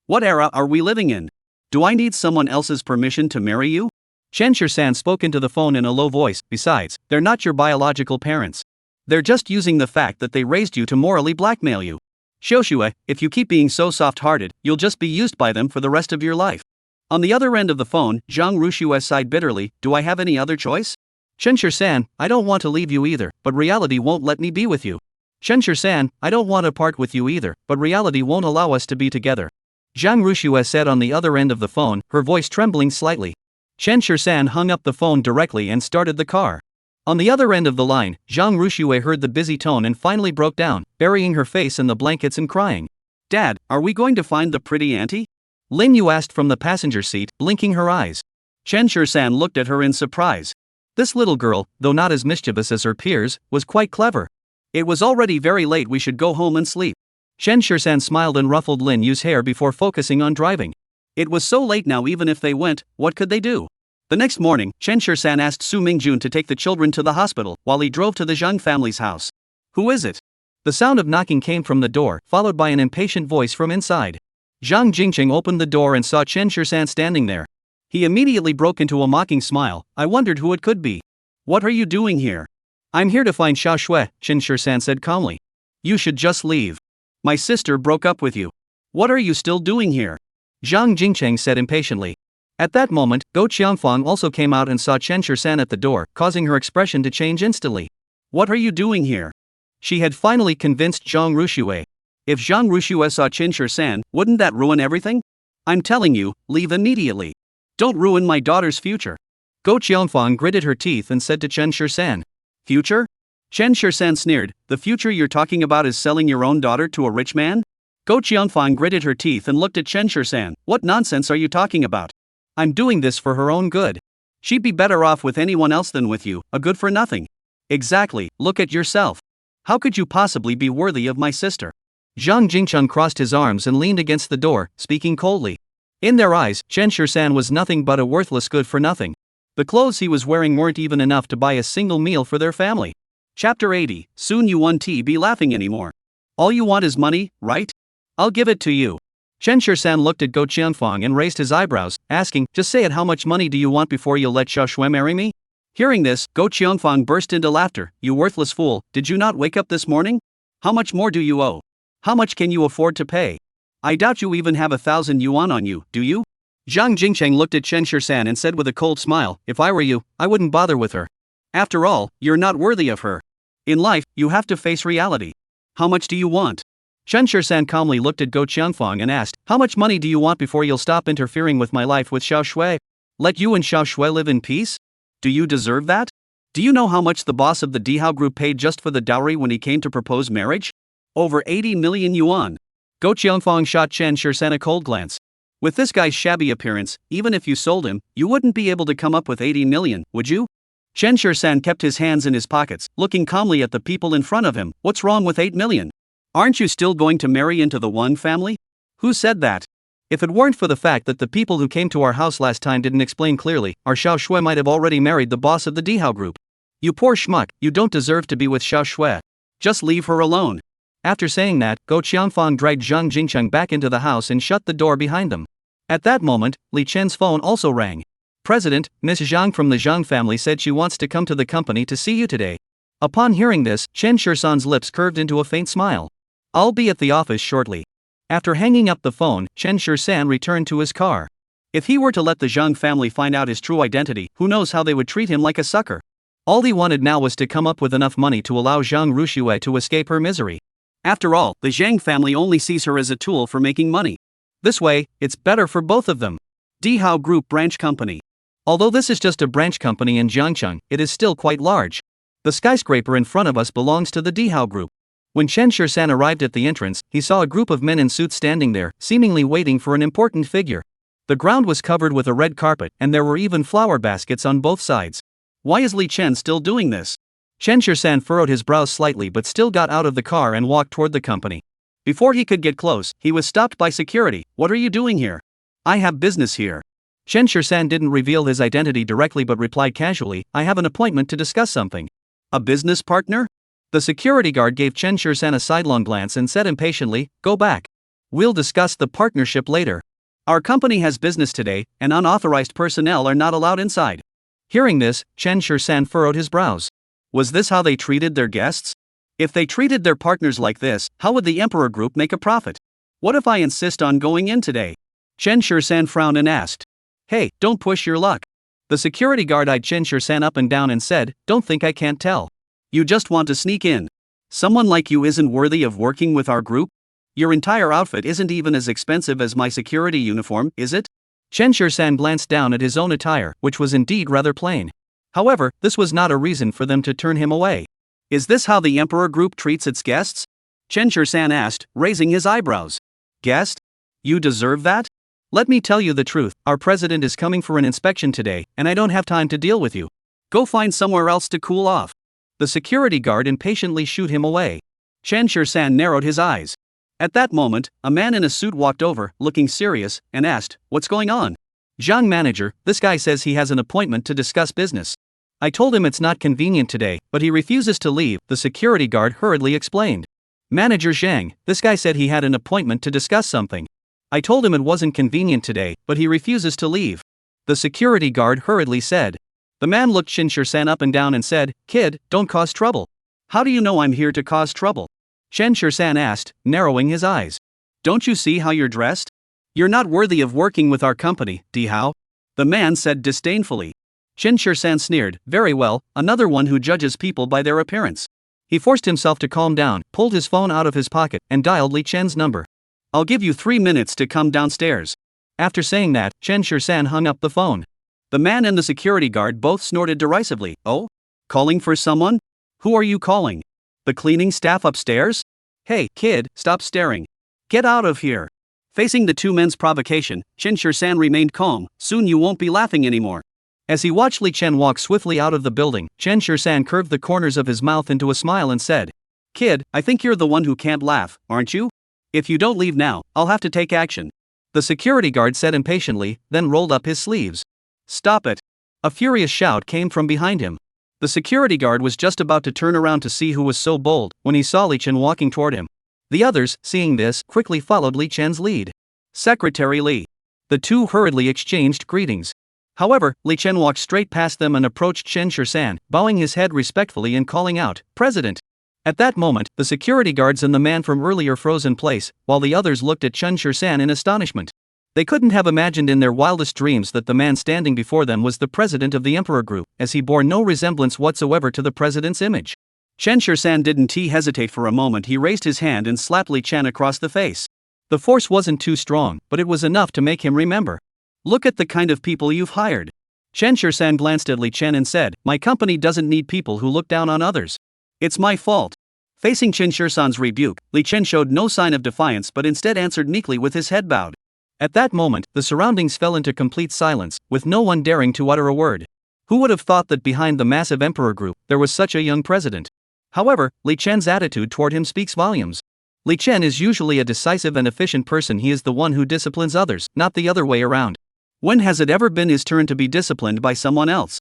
What era are we living in? Do I need someone else's permission to marry you? Chen Shur-san spoke into the phone in a low voice. Besides, they're not your biological parents. They're just using the fact that they raised you to morally blackmail you. Xiaoxue, if you keep being so soft-hearted, you'll just be used by them for the rest of your life. On the other end of the phone, Zhang Rushue sighed bitterly. Do I have any other choice? Chen Shur-san, I don't want to leave you either, but reality won't let me be with you. Chen Shur-san, I don't want to part with you either, but reality won't allow us to be together. Zhang Rushue said on the other end of the phone, her voice trembling slightly. Chen Shur-san hung up the phone directly and started the car. On the other end of the line, Zhang Rushue heard the busy tone and finally broke down, burying her face in the blankets and crying. Dad, are we going to find the pretty auntie? Lin Yu asked from the passenger seat, blinking her eyes. Chen Shur-san looked at her in surprise. This little girl, though not as mischievous as her peers, was quite clever. It was already very late, we should go home and sleep. Chen Shur-san smiled and ruffled Lin Yu's hair before focusing on driving. It was so late now, even if they went, what could they do? The next morning, Chen Shur-san asked Su Mingjun to take the children to the hospital while he drove to the Zhang family's house. Who is it? The sound of knocking came from the door, followed by an impatient voice from inside. Zhang Jingqing opened the door and saw Chen Shur-san standing there. He immediately broke into a mocking smile. I wondered who it could be. What are you doing here? I'm here to find Xiaoxue, Chen Shur-san said calmly. You should just leave. My sister broke up with you. What are you still doing here? Zhang Jingqing said impatiently. At that moment, Go Qianfang also came out and saw Chen Shur-san at the door, causing her expression to change instantly. What are you doing here? She had finally convinced Zhang Rushue. If Zhang Rushue saw Chen Shur-san, wouldn't that ruin everything? I'm telling you, leave immediately. Don't ruin my daughter's future. Go Qianfang gritted her teeth and said to Chen Shur-san. Future? Chen Shur-san sneered. The future you're talking about is selling your own daughter to a rich man? Go Qianfang gritted her teeth and looked at Chen Shur-san. What nonsense are you talking about? I'm doing this for her own good. She'd be better off with anyone else than with you, a good for nothing. Exactly, look at yourself. How could you possibly be worthy of my sister? Zhang Jingchun crossed his arms and leaned against the door, speaking coldly. In their eyes, Chen Shur-san was nothing but a worthless good for nothing. The clothes he was wearing weren't even enough to buy a single meal for their family. Chapter 80, soon you won't be laughing anymore. All you want is money, right? I'll give it to you. Chen Shur-san looked at Go Qianfang and raised his eyebrows, asking, just say it, how much money do you want before you'll let Xiaoxue marry me? Hearing this, Go Qianfang burst into laughter. You worthless fool, did you not wake up this morning? How much more do you owe? How much can you afford to pay? I doubt you even have 1,000 yuan on you, do you? Zhang Jingcheng looked at Chen Shur-san and said with a cold smile, if I were you, I wouldn't bother with her. After all, you're not worthy of her. In life, you have to face reality. How much do you want? Chen Shisan calmly looked at Go Qiangfang and asked, how much money do you want before you'll stop interfering with my life with Xiao Shui? Let you and Xiao Shui live in peace? Do you deserve that? Do you know how much the boss of the Dihao group paid just for the dowry when he came to propose marriage? Over 80 million yuan. Go Qiangfang shot Chen Shisan a cold glance. With this guy's shabby appearance, even if you sold him, you wouldn't be able to come up with 80 million, would you? Chen Shisan kept his hands in his pockets, looking calmly at the people in front of him. What's wrong with 8 million? Aren't you still going to marry into the Wang family? Who said that? If it weren't for the fact that the people who came to our house last time didn't explain clearly, our Xiao Shui might have already married the boss of the Dihao group. You poor schmuck, you don't deserve to be with Xiao Shui. Just leave her alone. After saying that, Go Qiangfang dragged Zhang Jingcheng back into the house and shut the door behind them. At that moment, Li Chen's phone also rang. President, Miss Zhang from the Zhang family said she wants to come to the company to see you today. Upon hearing this, Chen Shisan's lips curved into a faint smile. I'll be at the office shortly. After hanging up the phone, Chen Shisan returned to his car. If he were to let the Zhang family find out his true identity, who knows how they would treat him like a sucker. All he wanted now was to come up with enough money to allow Zhang Ruxue to escape her misery. After all, the Zhang family only sees her as a tool for making money. This way, it's better for both of them. Dihao Group Branch Company. Although this is just a branch company in Jiangcheng, it is still quite large. The skyscraper in front of us belongs to the Dihao Group. When Chen Shisan arrived at the entrance, he saw a group of men in suits standing there, seemingly waiting for an important figure. The ground was covered with a red carpet, and there were even flower baskets on both sides. Why is Li Chen still doing this? Chen Shisan furrowed his brows slightly but still got out of the car and walked toward the company. Before he could get close, he was stopped by security. What are you doing here? I have business here. Chen Shisan didn't reveal his identity directly but replied casually, I have an appointment to discuss something. A business partner? The security guard gave Chen Shisan a sidelong glance and said impatiently, go back. We'll discuss the partnership later. Our company has business today, and unauthorized personnel are not allowed inside. Hearing this, Chen Shisan furrowed his brows. Was this how they treated their guests? If they treated their partners like this, how would the Emperor Group make a profit? What if I insist on going in today? Chen Shisan frowned and asked. Hey, don't push your luck. The security guard eyed Chen Shisan up and down and said, don't think I can't tell. You just want to sneak in. Someone like you isn't worthy of working with our group? Your entire outfit isn't even as expensive as my security uniform, is it? Chen Shisan glanced down at his own attire, which was indeed rather plain. However, this was not a reason for them to turn him away. Is this how the Emperor Group treats its guests? Chen Shisan asked, raising his eyebrows. Guest? You deserve that? Let me tell you the truth, our president is coming for an inspection today, and I don't have time to deal with you. Go find somewhere else to cool off. The security guard impatiently shooed him away. Chen Shisan narrowed his eyes. At that moment, a man in a suit walked over, looking serious, and asked, what's going on? Zhang manager, this guy says he has an appointment to discuss business. I told him it's not convenient today, but he refuses to leave, the security guard hurriedly explained. Manager Zhang, this guy said he had an appointment to discuss something. I told him it wasn't convenient today, but he refuses to leave. The security guard hurriedly said. The man looked Chen Shisan up and down and said, kid, don't cause trouble. How do you know I'm here to cause trouble? Chen Shisan asked, narrowing his eyes. Don't you see how you're dressed? You're not worthy of working with our company, Dihao. The man said disdainfully. Chen Shisan sneered, very well, another one who judges people by their appearance. He forced himself to calm down, pulled his phone out of his pocket, and dialed Li Chen's number. I'll give you 3 minutes to come downstairs. After saying that, Chen Shisan hung up the phone. The man and the security guard both snorted derisively. Oh? Calling for someone? Who are you calling? The cleaning staff upstairs? Hey, kid, stop staring. Get out of here. Facing the two men's provocation, Chen Shisan remained calm. Soon you won't be laughing anymore. As he watched Li Chen walk swiftly out of the building, Chen Shisan curved the corners of his mouth into a smile and said, Kid, I think you're the one who can't laugh, aren't you? If you don't leave now, I'll have to take action. The security guard said impatiently, then rolled up his sleeves. Stop it. A furious shout came from behind him. The security guard was just about to turn around to see who was so bold, when he saw Li Chen walking toward him. The others, seeing this, quickly followed Li Chen's lead. Secretary Li. The two hurriedly exchanged greetings. However, Li Chen walked straight past them and approached Chen Shisan, bowing his head respectfully and calling out, President. At that moment, the security guards and the man from earlier froze in place, while the others looked at Chen Shisan in astonishment. They couldn't have imagined in their wildest dreams that the man standing before them was the president of the Emperor Group, as he bore no resemblance whatsoever to the president's image. Chen Shirsan didn't hesitate for a moment. He raised his hand and slapped Li Chen across the face. The force wasn't too strong, but it was enough to make him remember. Look at the kind of people you've hired. Chen Shirsan glanced at Li Chen and said, my company doesn't need people who look down on others. It's my fault. Facing Chen Shirsan's rebuke, Li Chen showed no sign of defiance but instead answered meekly with his head bowed. At that moment, the surroundings fell into complete silence, with no one daring to utter a word. Who would have thought that behind the massive emperor group, there was such a young president? However, Li Chen's attitude toward him speaks volumes. Li Chen is usually a decisive and efficient person. He is the one who disciplines others, not the other way around. When has it ever been his turn to be disciplined by someone else?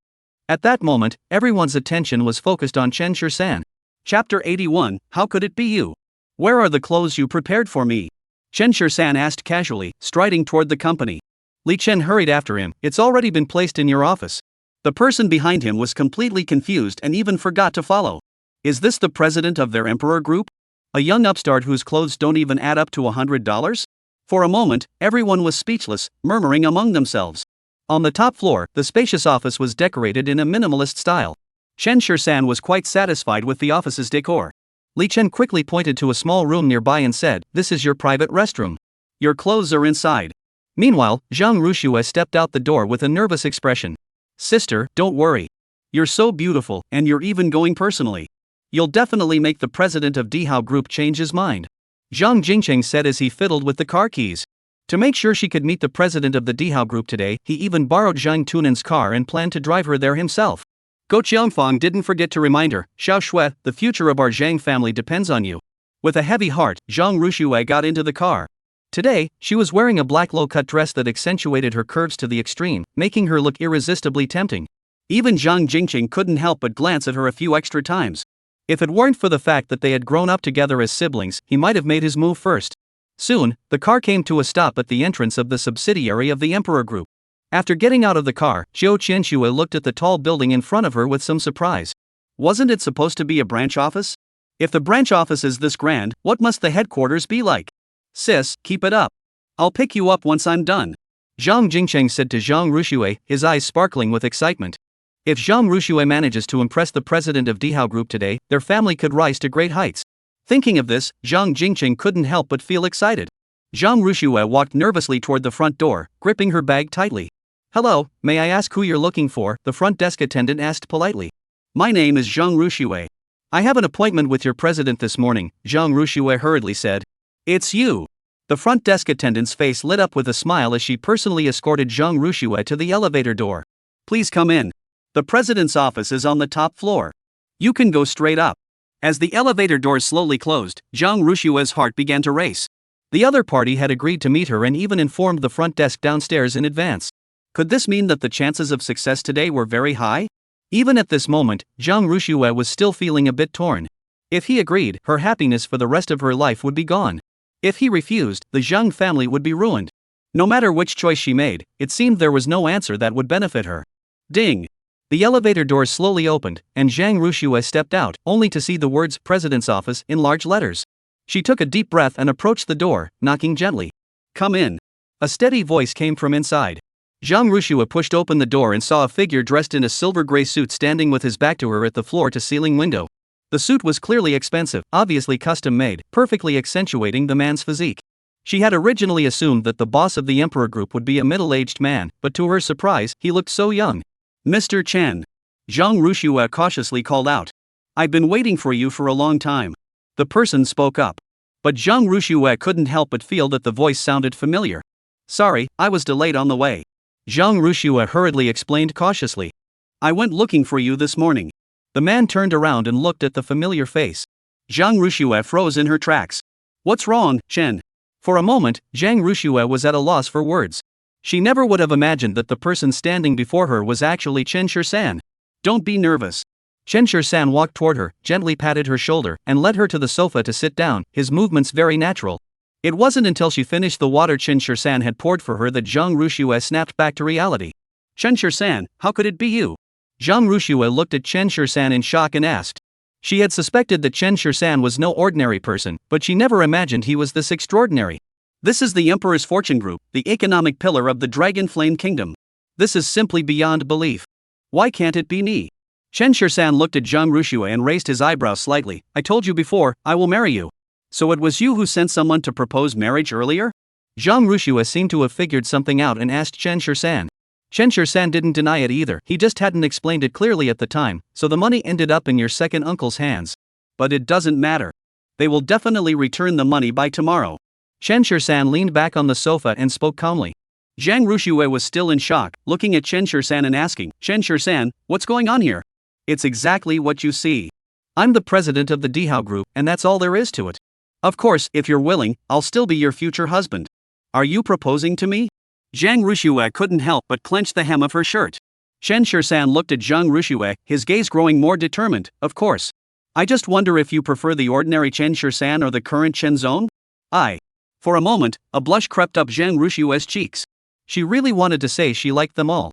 At that moment, everyone's attention was focused on Chen Shirsan. Chapter 81, How could it be you? Where are the clothes you prepared for me? Chen Shirsan asked casually, striding toward the company. Li Chen hurried after him, it's already been placed in your office. The person behind him was completely confused and even forgot to follow. Is this the president of their emperor group? A young upstart whose clothes don't even add up to $100? For a moment, everyone was speechless, murmuring among themselves. On the top floor, the spacious office was decorated in a minimalist style. Chen Shirsan was quite satisfied with the office's decor. Li Chen quickly pointed to a small room nearby and said, this is your private restroom. Your clothes are inside. Meanwhile, Zhang Ruxue stepped out the door with a nervous expression. Sister, don't worry. You're so beautiful, and you're even going personally. You'll definitely make the president of Dihao Group change his mind. Zhang Jingcheng said as he fiddled with the car keys. To make sure she could meet the president of the Dihao Group today, he even borrowed Zhang Tunan's car and planned to drive her there himself. Go Qiangfang didn't forget to remind her, Xiao Shui, the future of our Zhang family depends on you. With a heavy heart, Zhang Ruxue got into the car. Today, she was wearing a black low-cut dress that accentuated her curves to the extreme, making her look irresistibly tempting. Even Zhang Jingcheng couldn't help but glance at her a few extra times. If it weren't for the fact that they had grown up together as siblings, he might have made his move first. Soon, the car came to a stop at the entrance of the subsidiary of the Emperor Group. After getting out of the car, Zhou Qianxue looked at the tall building in front of her with some surprise. Wasn't it supposed to be a branch office? If the branch office is this grand, what must the headquarters be like? Sis, keep it up. I'll pick you up once I'm done. Zhang Jingcheng said to Zhang Ruxue, his eyes sparkling with excitement. If Zhang Ruxue manages to impress the president of Dihao Group today, their family could rise to great heights. Thinking of this, Zhang Jingcheng couldn't help but feel excited. Zhang Ruxue walked nervously toward the front door, gripping her bag tightly. Hello, may I ask who you're looking for? The front desk attendant asked politely. My name is Zhang Ruxue. I have an appointment with your president this morning, Zhang Ruxue hurriedly said. It's you. The front desk attendant's face lit up with a smile as she personally escorted Zhang Ruxue to the elevator door. Please come in. The president's office is on the top floor. You can go straight up. As the elevator doors slowly closed, Zhang Ruxue's heart began to race. The other party had agreed to meet her and even informed the front desk downstairs in advance. Could this mean that the chances of success today were very high? Even at this moment, Zhang Ruxue was still feeling a bit torn. If he agreed, her happiness for the rest of her life would be gone. If he refused, the Zhang family would be ruined. No matter which choice she made, it seemed there was no answer that would benefit her. Ding! The elevator doors slowly opened, and Zhang Ruxue stepped out, only to see the words President's Office in large letters. She took a deep breath and approached the door, knocking gently. Come in. A steady voice came from inside. Zhang Ruxue pushed open the door and saw a figure dressed in a silver-gray suit standing with his back to her at the floor-to-ceiling window. The suit was clearly expensive, obviously custom-made, perfectly accentuating the man's physique. She had originally assumed that the boss of the Emperor Group would be a middle-aged man, but to her surprise, he looked so young. Mr. Chen. Zhang Ruxue cautiously called out. I've been waiting for you for a long time. The person spoke up. But Zhang Ruxue couldn't help but feel that the voice sounded familiar. Sorry, I was delayed on the way. Zhang Ruxue hurriedly explained cautiously. I went looking for you this morning. The man turned around and looked at the familiar face. Zhang Ruxue froze in her tracks. What's wrong, Chen? For a moment, Zhang Ruxue was at a loss for words. She never would have imagined that the person standing before her was actually Chen Shirsan. Don't be nervous. Chen Shirsan walked toward her, gently patted her shoulder, and led her to the sofa to sit down, his movements very natural. It wasn't until she finished the water Chen Shirsan had poured for her that Zhang Ruxue snapped back to reality. Chen Shirsan, how could it be you? Zhang Ruxue looked at Chen Shirsan in shock and asked. She had suspected that Chen Shirsan was no ordinary person, but she never imagined he was this extraordinary. This is the Emperor's Fortune Group, the economic pillar of the Dragon Flame Kingdom. This is simply beyond belief. Why can't it be me? Chen Shisan looked at Zhang Rushue and raised his eyebrows slightly. I told you before, I will marry you. So it was you who sent someone to propose marriage earlier? Zhang Rushue seemed to have figured something out and asked Chen Shisan. Chen Shisan didn't deny it either, he just hadn't explained it clearly at the time, so the money ended up in your second uncle's hands. But it doesn't matter. They will definitely return the money by tomorrow. Chen Shisan leaned back on the sofa and spoke calmly. Zhang Rushue was still in shock, looking at Chen Shisan and asking, Chen Shisan, what's going on here? It's exactly what you see. I'm the president of the Dihao Group, and that's all there is to it. Of course, if you're willing, I'll still be your future husband. Are you proposing to me? Zhang Rushue couldn't help but clench the hem of her shirt. Chen Shisan looked at Zhang Rushue, his gaze growing more determined. Of course. I just wonder if you prefer the ordinary Chen Shisan or the current Chen Zone? For a moment, a blush crept up Zhang Rushue's cheeks. She really wanted to say she liked them all.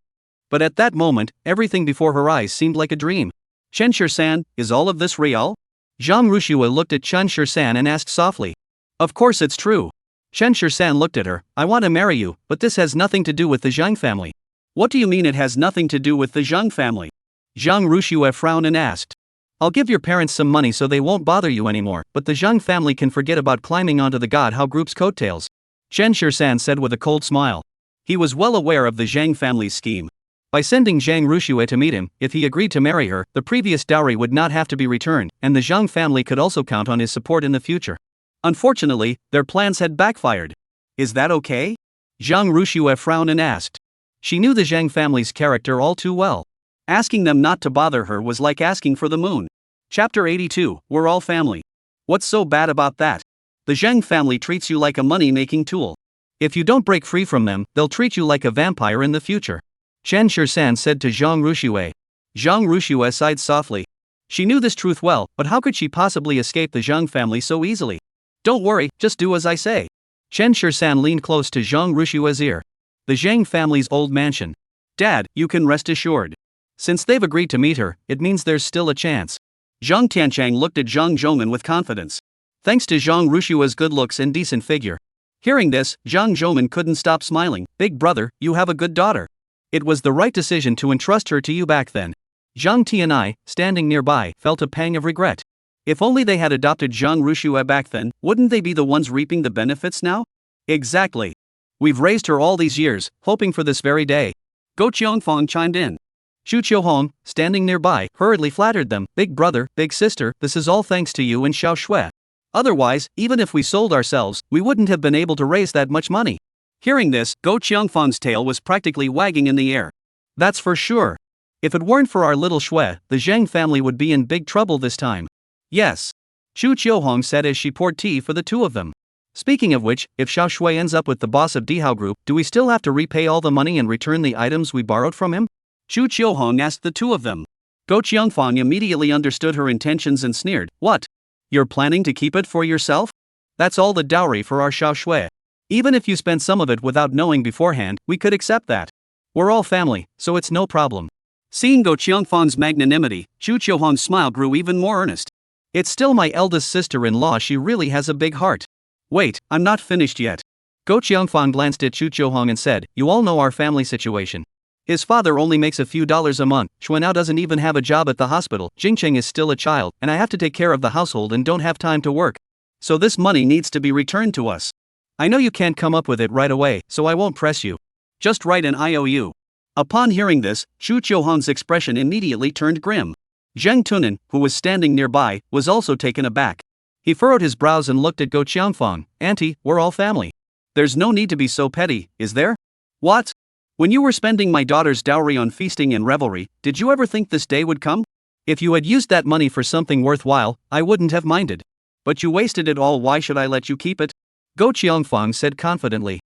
But at that moment, everything before her eyes seemed like a dream. Chen Shisan, is all of this real? Zhang Rushue looked at Chen Shisan and asked softly. Of course it's true. Chen Shisan looked at her. I want to marry you, but this has nothing to do with the Zhang family. What do you mean it has nothing to do with the Zhang family? Zhang Rushue frowned and asked. I'll give your parents some money so they won't bother you anymore, but the Zhang family can forget about climbing onto the God How Group's coattails. Chen Shisan said with a cold smile. He was well aware of the Zhang family's scheme. By sending Zhang Rushue to meet him, if he agreed to marry her, the previous dowry would not have to be returned, and the Zhang family could also count on his support in the future. Unfortunately, their plans had backfired. Is that okay? Zhang Rushue frowned and asked. She knew the Zhang family's character all too well. Asking them not to bother her was like asking for the moon. Chapter 82, We're all family. What's so bad about that? The Zhang family treats you like a money-making tool. If you don't break free from them, they'll treat you like a vampire in the future. Chen Shisan said to Zhang Rushue. Zhang Rushue sighed softly. She knew this truth well, but how could she possibly escape the Zhang family so easily? Don't worry, just do as I say. Chen Shisan leaned close to Zhang Rushue's ear. The Zhang family's old mansion. Dad, you can rest assured. Since they've agreed to meet her, it means there's still a chance. Zhang Tianchang looked at Zhang Zhouman with confidence. Thanks to Zhang Rushue's good looks and decent figure. Hearing this, Zhang Zhouman couldn't stop smiling. Big brother, you have a good daughter. It was the right decision to entrust her to you back then. Zhang Tianai, standing nearby, felt a pang of regret. If only they had adopted Zhang Rushue back then, wouldn't they be the ones reaping the benefits now? Exactly. We've raised her all these years, hoping for this very day. Go Qiongfang chimed in. Xu Qiuhong, standing nearby, hurriedly flattered them. Big brother, big sister, this is all thanks to you and Xiao Shui. Otherwise, even if we sold ourselves, we wouldn't have been able to raise that much money. Hearing this, Go Qiongfang's tail was practically wagging in the air. That's for sure. If it weren't for our little Shui, the Zhang family would be in big trouble this time. Yes. Xu Qiuhong said as she poured tea for the two of them. Speaking of which, if Xiao Shui ends up with the boss of Dihao Group, do we still have to repay all the money and return the items we borrowed from him? Xu Qiuhong asked the two of them. Go Qiongfang immediately understood her intentions and sneered. What? You're planning to keep it for yourself? That's all the dowry for our Xiao Shui. Even if you spent some of it without knowing beforehand, we could accept that. We're all family, so it's no problem. Seeing Go Qiongfang's magnanimity, Xu Qiuhong's smile grew even more earnest. It's still my eldest sister-in-law, she really has a big heart. Wait, I'm not finished yet. Go Qiongfang glanced at Xu Qiuhong and said, you all know our family situation. His father only makes a few dollars a month, Shui now doesn't even have a job at the hospital, Jingcheng is still a child, and I have to take care of the household and don't have time to work. So this money needs to be returned to us. I know you can't come up with it right away, so I won't press you. Just write an IOU. Upon hearing this, Xu Qiuhong's expression immediately turned grim. Zheng Tunan, who was standing nearby, was also taken aback. He furrowed his brows and looked at Go Qiongfang. Auntie, we're all family. There's no need to be so petty, is there? What? When you were spending my daughter's dowry on feasting and revelry, did you ever think this day would come? If you had used that money for something worthwhile, I wouldn't have minded. But you wasted it all, why should I let you keep it? Go Qiongfang said confidently.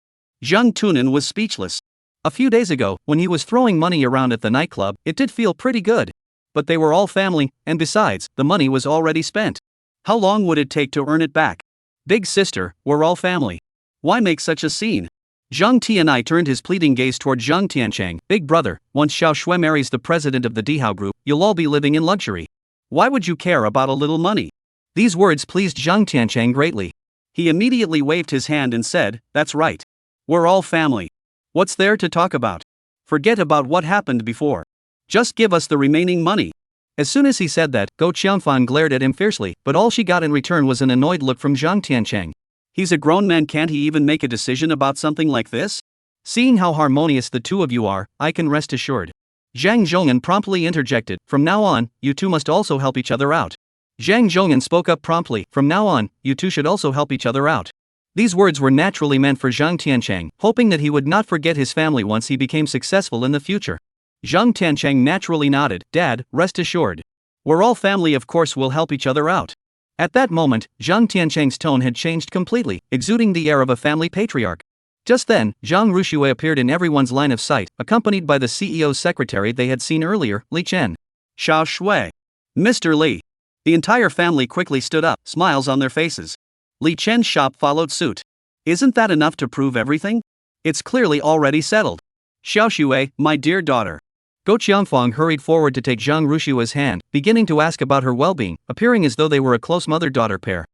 Zheng Tunan was speechless. A few days ago, when he was throwing money around at the nightclub, it did feel pretty good. But they were all family, and besides, the money was already spent. How long would it take to earn it back? Big sister, we're all family. Why make such a scene? Zhang Tianai turned his pleading gaze toward Zhang Tianchang. Big brother, once Xiao Shui marries the president of the Dihao Group, you'll all be living in luxury. Why would you care about a little money? These words pleased Zhang Tianchang greatly. He immediately waved his hand and said, that's right. We're all family. What's there to talk about? Forget about what happened before. Just give us the remaining money. As soon as he said that, Go Qiangfang glared at him fiercely, but all she got in return was an annoyed look from Zhang Tiancheng. He's a grown man, can't he even make a decision about something like this? Seeing how harmonious the two of you are, I can rest assured. Zhang Zhongyan promptly interjected, from now on, you two must also help each other out. Zhang Zhongyan spoke up promptly, from now on, you two should also help each other out. These words were naturally meant for Zhang Tiancheng, hoping that he would not forget his family once he became successful in the future. Zhang Tiancheng naturally nodded, Dad, rest assured. We're all family, of course we'll help each other out. At that moment, Zhang Tiancheng's tone had changed completely, exuding the air of a family patriarch. Just then, Zhang Ruxue appeared in everyone's line of sight, accompanied by the CEO's secretary they had seen earlier, Li Chen. Xiao Shui. Mr. Li. The entire family quickly stood up, smiles on their faces. Li Chen's shop followed suit. Isn't that enough to prove everything? It's clearly already settled. Xiao Shui, my dear daughter. Go Qiangfang hurried forward to take Zhang Rushua's hand, beginning to ask about her well-being, appearing as though they were a close mother-daughter pair.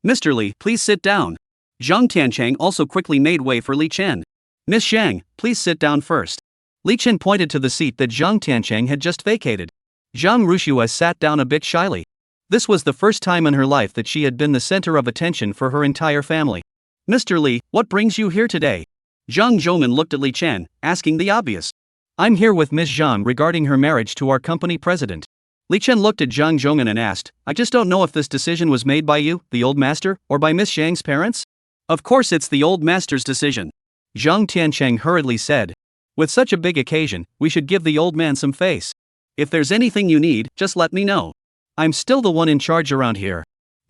Mr. Li, please sit down. Zhang Tiancheng also quickly made way for Li Chen. Miss Zhang, please sit down first. Li Chen pointed to the seat that Zhang Tiancheng had just vacated. Zhang Rushua sat down a bit shyly. This was the first time in her life that she had been the center of attention for her entire family. Mr. Li, what brings you here today? Zhang Zhongman looked at Li Chen, asking the obvious. I'm here with Miss Zhang regarding her marriage to our company president. Li Chen looked at Zhang Zhongman and asked, I just don't know if this decision was made by you, the old master, or by Miss Zhang's parents? Of course it's the old master's decision. Zhang Tiancheng hurriedly said. With such a big occasion, we should give the old man some face. If there's anything you need, just let me know. I'm still the one in charge around here.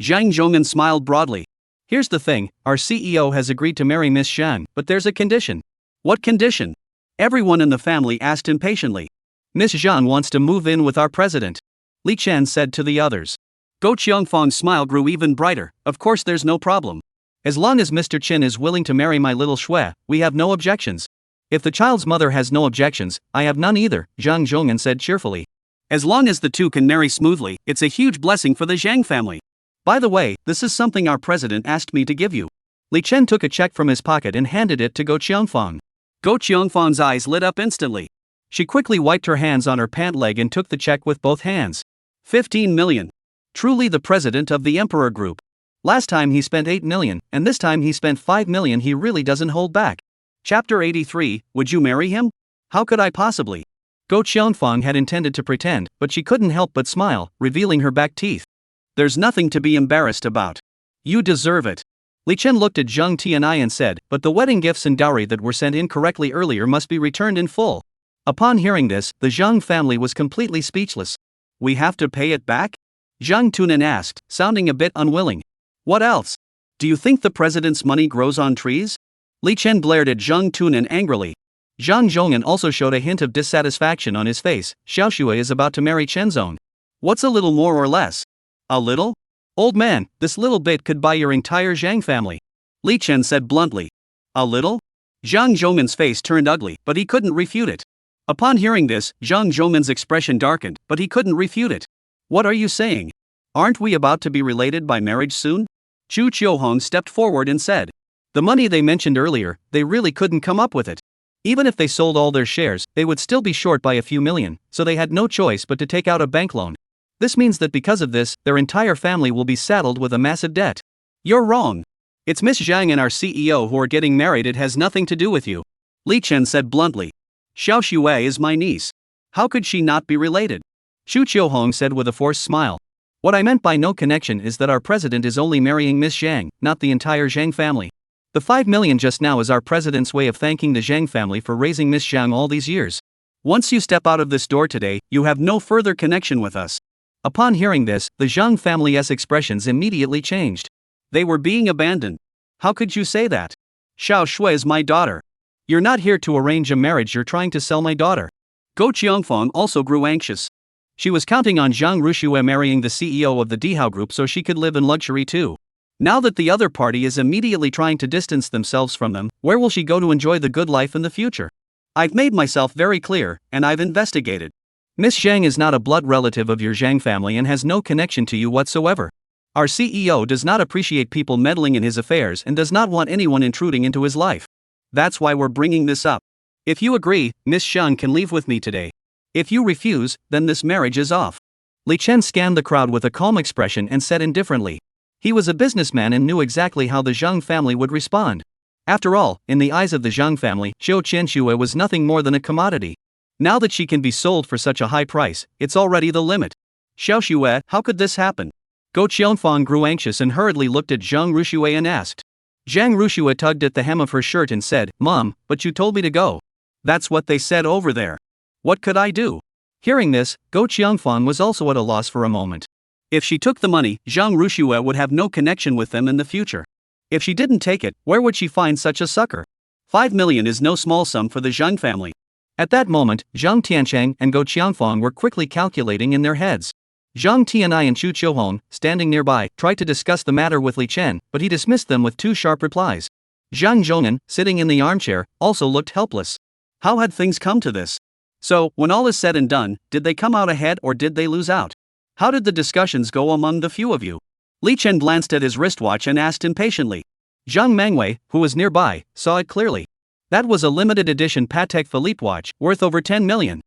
Zhang Zhongman smiled broadly. Here's the thing, our CEO has agreed to marry Miss Zhang, but there's a condition. What condition? Everyone in the family asked impatiently. Miss Zhang wants to move in with our president. Li Chen said to the others. Go Qiangfang's smile grew even brighter, of course there's no problem. As long as Mr. Qin is willing to marry my little Shui, we have no objections. If the child's mother has no objections, I have none either, Zhang Zhongyan said cheerfully. As long as the two can marry smoothly, it's a huge blessing for the Zhang family. By the way, this is something our president asked me to give you. Li Chen took a check from his pocket and handed it to Go Qiangfang. Go Qiangfang's eyes lit up instantly. She quickly wiped her hands on her pant leg and took the check with both hands. 15 million. Truly the president of the Emperor Group. Last time he spent 8 million, and this time he spent 5 million. He really doesn't hold back. Chapter 83, Would you marry him? How could I possibly? Go Qiangfang had intended to pretend, but she couldn't help but smile, revealing her back teeth. There's nothing to be embarrassed about. You deserve it. Li Chen looked at Zhang Tianai and said, but the wedding gifts and dowry that were sent in correctly earlier must be returned in full. Upon hearing this, the Zhang family was completely speechless. We have to pay it back? Zhang Tunan asked, sounding a bit unwilling. What else? Do you think the president's money grows on trees? Li Chen glared at Zhang Tunan angrily. Zhang Zhongyan also showed a hint of dissatisfaction on his face. Xiao Shui is about to marry Chenzong. What's a little more or less? A little? Old man, this little bit could buy your entire Zhang family. Li Chen said bluntly. A little? Zhang Zhongman's face turned ugly, but he couldn't refute it. Upon hearing this, Zhang Zhongman's expression darkened, but he couldn't refute it. What are you saying? Aren't we about to be related by marriage soon? Chu Qiuhong stepped forward and said. The money they mentioned earlier, they really couldn't come up with it. Even if they sold all their shares, they would still be short by a few million, so they had no choice but to take out a bank loan. This means that because of this, their entire family will be saddled with a massive debt. You're wrong. It's Miss Zhang and our CEO who are getting married. It has nothing to do with you. Li Chen said bluntly. Xiao Shui is my niece. How could she not be related? Chu Qiuhong said with a forced smile. What I meant by no connection is that our president is only marrying Miss Zhang, not the entire Zhang family. The 5 million just now is our president's way of thanking the Zhang family for raising Miss Zhang all these years. Once you step out of this door today, you have no further connection with us. Upon hearing this, the Zhang family's expressions immediately changed. They were being abandoned. How could you say that? Xiao Shui is my daughter. You're not here to arrange a marriage, you're trying to sell my daughter. Go Qiangfang also grew anxious. She was counting on Zhang Rushue marrying the CEO of the Dihao Group so she could live in luxury too. Now that the other party is immediately trying to distance themselves from them, where will she go to enjoy the good life in the future? I've made myself very clear, and I've investigated. Miss Zhang is not a blood relative of your Zhang family and has no connection to you whatsoever. Our CEO does not appreciate people meddling in his affairs and does not want anyone intruding into his life. That's why we're bringing this up. If you agree, Miss Zhang can leave with me today. If you refuse, then this marriage is off. Li Chen scanned the crowd with a calm expression and said indifferently. He was a businessman and knew exactly how the Zhang family would respond. After all, in the eyes of the Zhang family, Zhou Qianxue was nothing more than a commodity. Now that she can be sold for such a high price, it's already the limit. Xiao Xue, how could this happen? Go Qianfang grew anxious and hurriedly looked at Zhang Ruxue and asked. Zhang Ruxue tugged at the hem of her shirt and said, Mom, but you told me to go. That's what they said over there. What could I do? Hearing this, Go Qianfang was also at a loss for a moment. If she took the money, Zhang Ruxue would have no connection with them in the future. If she didn't take it, where would she find such a sucker? 5 million is no small sum for the Zhang family. At that moment, Zhang Tiancheng and Go Qianfang were quickly calculating in their heads. Zhang Tianai and Chu Qiuhong, standing nearby, tried to discuss the matter with Li Chen, but he dismissed them with 2 sharp replies. Zhang Zhongnan, sitting in the armchair, also looked helpless. How had things come to this? So, when all is said and done, did they come out ahead or did they lose out? How did the discussions go among the few of you? Li Chen glanced at his wristwatch and asked impatiently. Zhang Mangwei, who was nearby, saw it clearly. That was a limited edition Patek Philippe watch, worth over 10 million.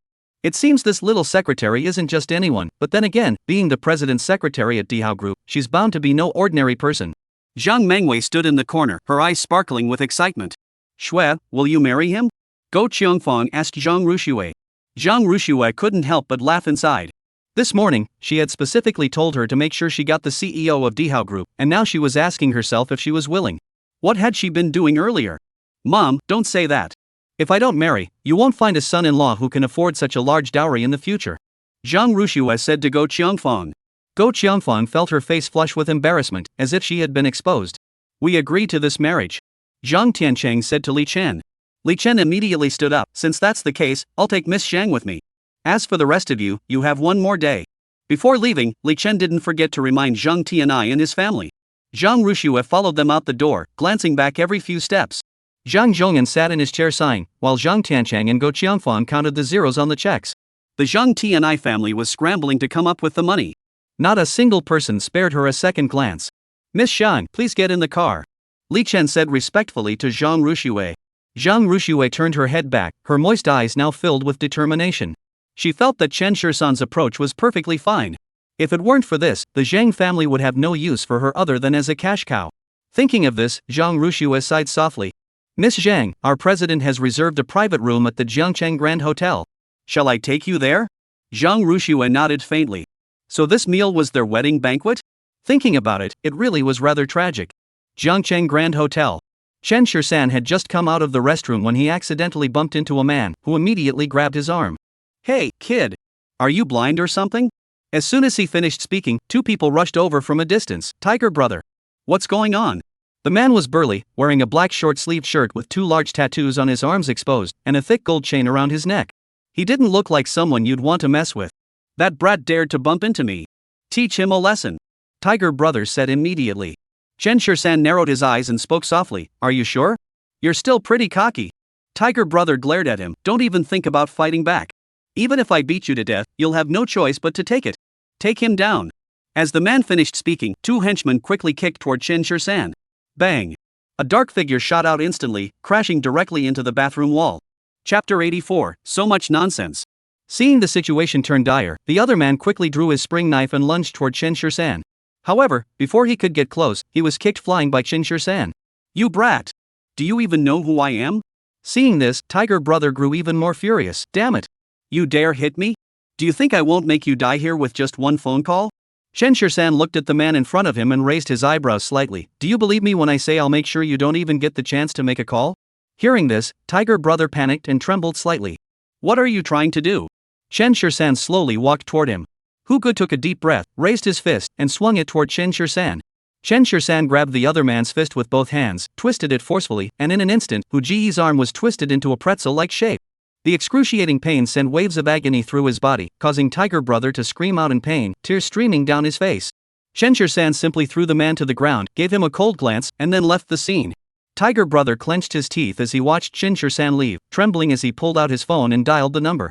It seems this little secretary isn't just anyone, but then again, being the president's secretary at Dihao Group, she's bound to be no ordinary person. Zhang Mengwei stood in the corner, her eyes sparkling with excitement. Xue, will you marry him? Go Qianfang asked Zhang Ruxue. Zhang Ruxue couldn't help but laugh inside. This morning, she had specifically told her to make sure she got the CEO of Dihao Group, and now she was asking herself if she was willing. What had she been doing earlier? Mom, don't say that. If I don't marry, you won't find a son-in-law who can afford such a large dowry in the future. Zhang Ruxue said to Go Qianfang. Go Qianfang felt her face flush with embarrassment, as if she had been exposed. We agree to this marriage. Zhang Tiancheng said to Li Chen. Li Chen immediately stood up. Since that's the case, I'll take Miss Zhang with me. As for the rest of you, you have one more day. Before leaving, Li Chen didn't forget to remind Zhang Tianai and his family. Zhang Ruxue followed them out the door, glancing back every few steps. Zhang Zhongyan sat in his chair sighing, while Zhang Tiancheng and Go Qianfang counted the zeros on the checks. The Zhang Tianai family was scrambling to come up with the money. Not a single person spared her a second glance. Miss Zhang, please get in the car. Li Chen said respectfully to Zhang Ruxue. Zhang Ruxue turned her head back, her moist eyes now filled with determination. She felt that Chen Shisan's approach was perfectly fine. If it weren't for this, the Zhang family would have no use for her other than as a cash cow. Thinking of this, Zhang Ruxue sighed softly. Miss Zhang, our president has reserved a private room at the Jiangcheng Grand Hotel. Shall I take you there? Zhang Ruxue nodded faintly. So this meal was their wedding banquet? Thinking about it, it really was rather tragic. Jiangcheng Grand Hotel. Chen Shisan had just come out of the restroom when he accidentally bumped into a man, who immediately grabbed his arm. Hey, kid! Are you blind or something? As soon as he finished speaking, 2 people rushed over from a distance. Tiger brother. What's going on? The man was burly, wearing a black short-sleeved shirt with 2 large tattoos on his arms exposed, and a thick gold chain around his neck. He didn't look like someone you'd want to mess with. That brat dared to bump into me. Teach him a lesson. Tiger brother said immediately. Chen Shisan narrowed his eyes and spoke softly. Are you sure? You're still pretty cocky. Tiger brother glared at him. Don't even think about fighting back. Even if I beat you to death, you'll have no choice but to take it. Take him down. As the man finished speaking, 2 henchmen quickly kicked toward Chen Shisan. Bang! A dark figure shot out instantly, crashing directly into the bathroom wall. Chapter 84, So Much Nonsense. Seeing the situation turn dire, the other man quickly drew his spring knife and lunged toward Chen Shisan. However, before he could get close, he was kicked flying by Chen Shisan. You brat! Do you even know who I am? Seeing this, Tiger brother grew even more furious. Damn it! You dare hit me? Do you think I won't make you die here with just one phone call? Chen Shisan looked at the man in front of him and raised his eyebrows slightly. Do you believe me when I say I'll make sure you don't even get the chance to make a call? Hearing this, Tiger brother panicked and trembled slightly. What are you trying to do? Chen Shisan slowly walked toward him. Hu Ge took a deep breath, raised his fist, and swung it toward Chen Shisan. Chen Shisan grabbed the other man's fist with both hands, twisted it forcefully, and in an instant, Hu Ji's arm was twisted into a pretzel-like shape. The excruciating pain sent waves of agony through his body, causing Tiger brother to scream out in pain, tears streaming down his face. Chen Shisan simply threw the man to the ground, gave him a cold glance, and then left the scene. Tiger brother clenched his teeth as he watched Chen Shisan leave, trembling as he pulled out his phone and dialed the number.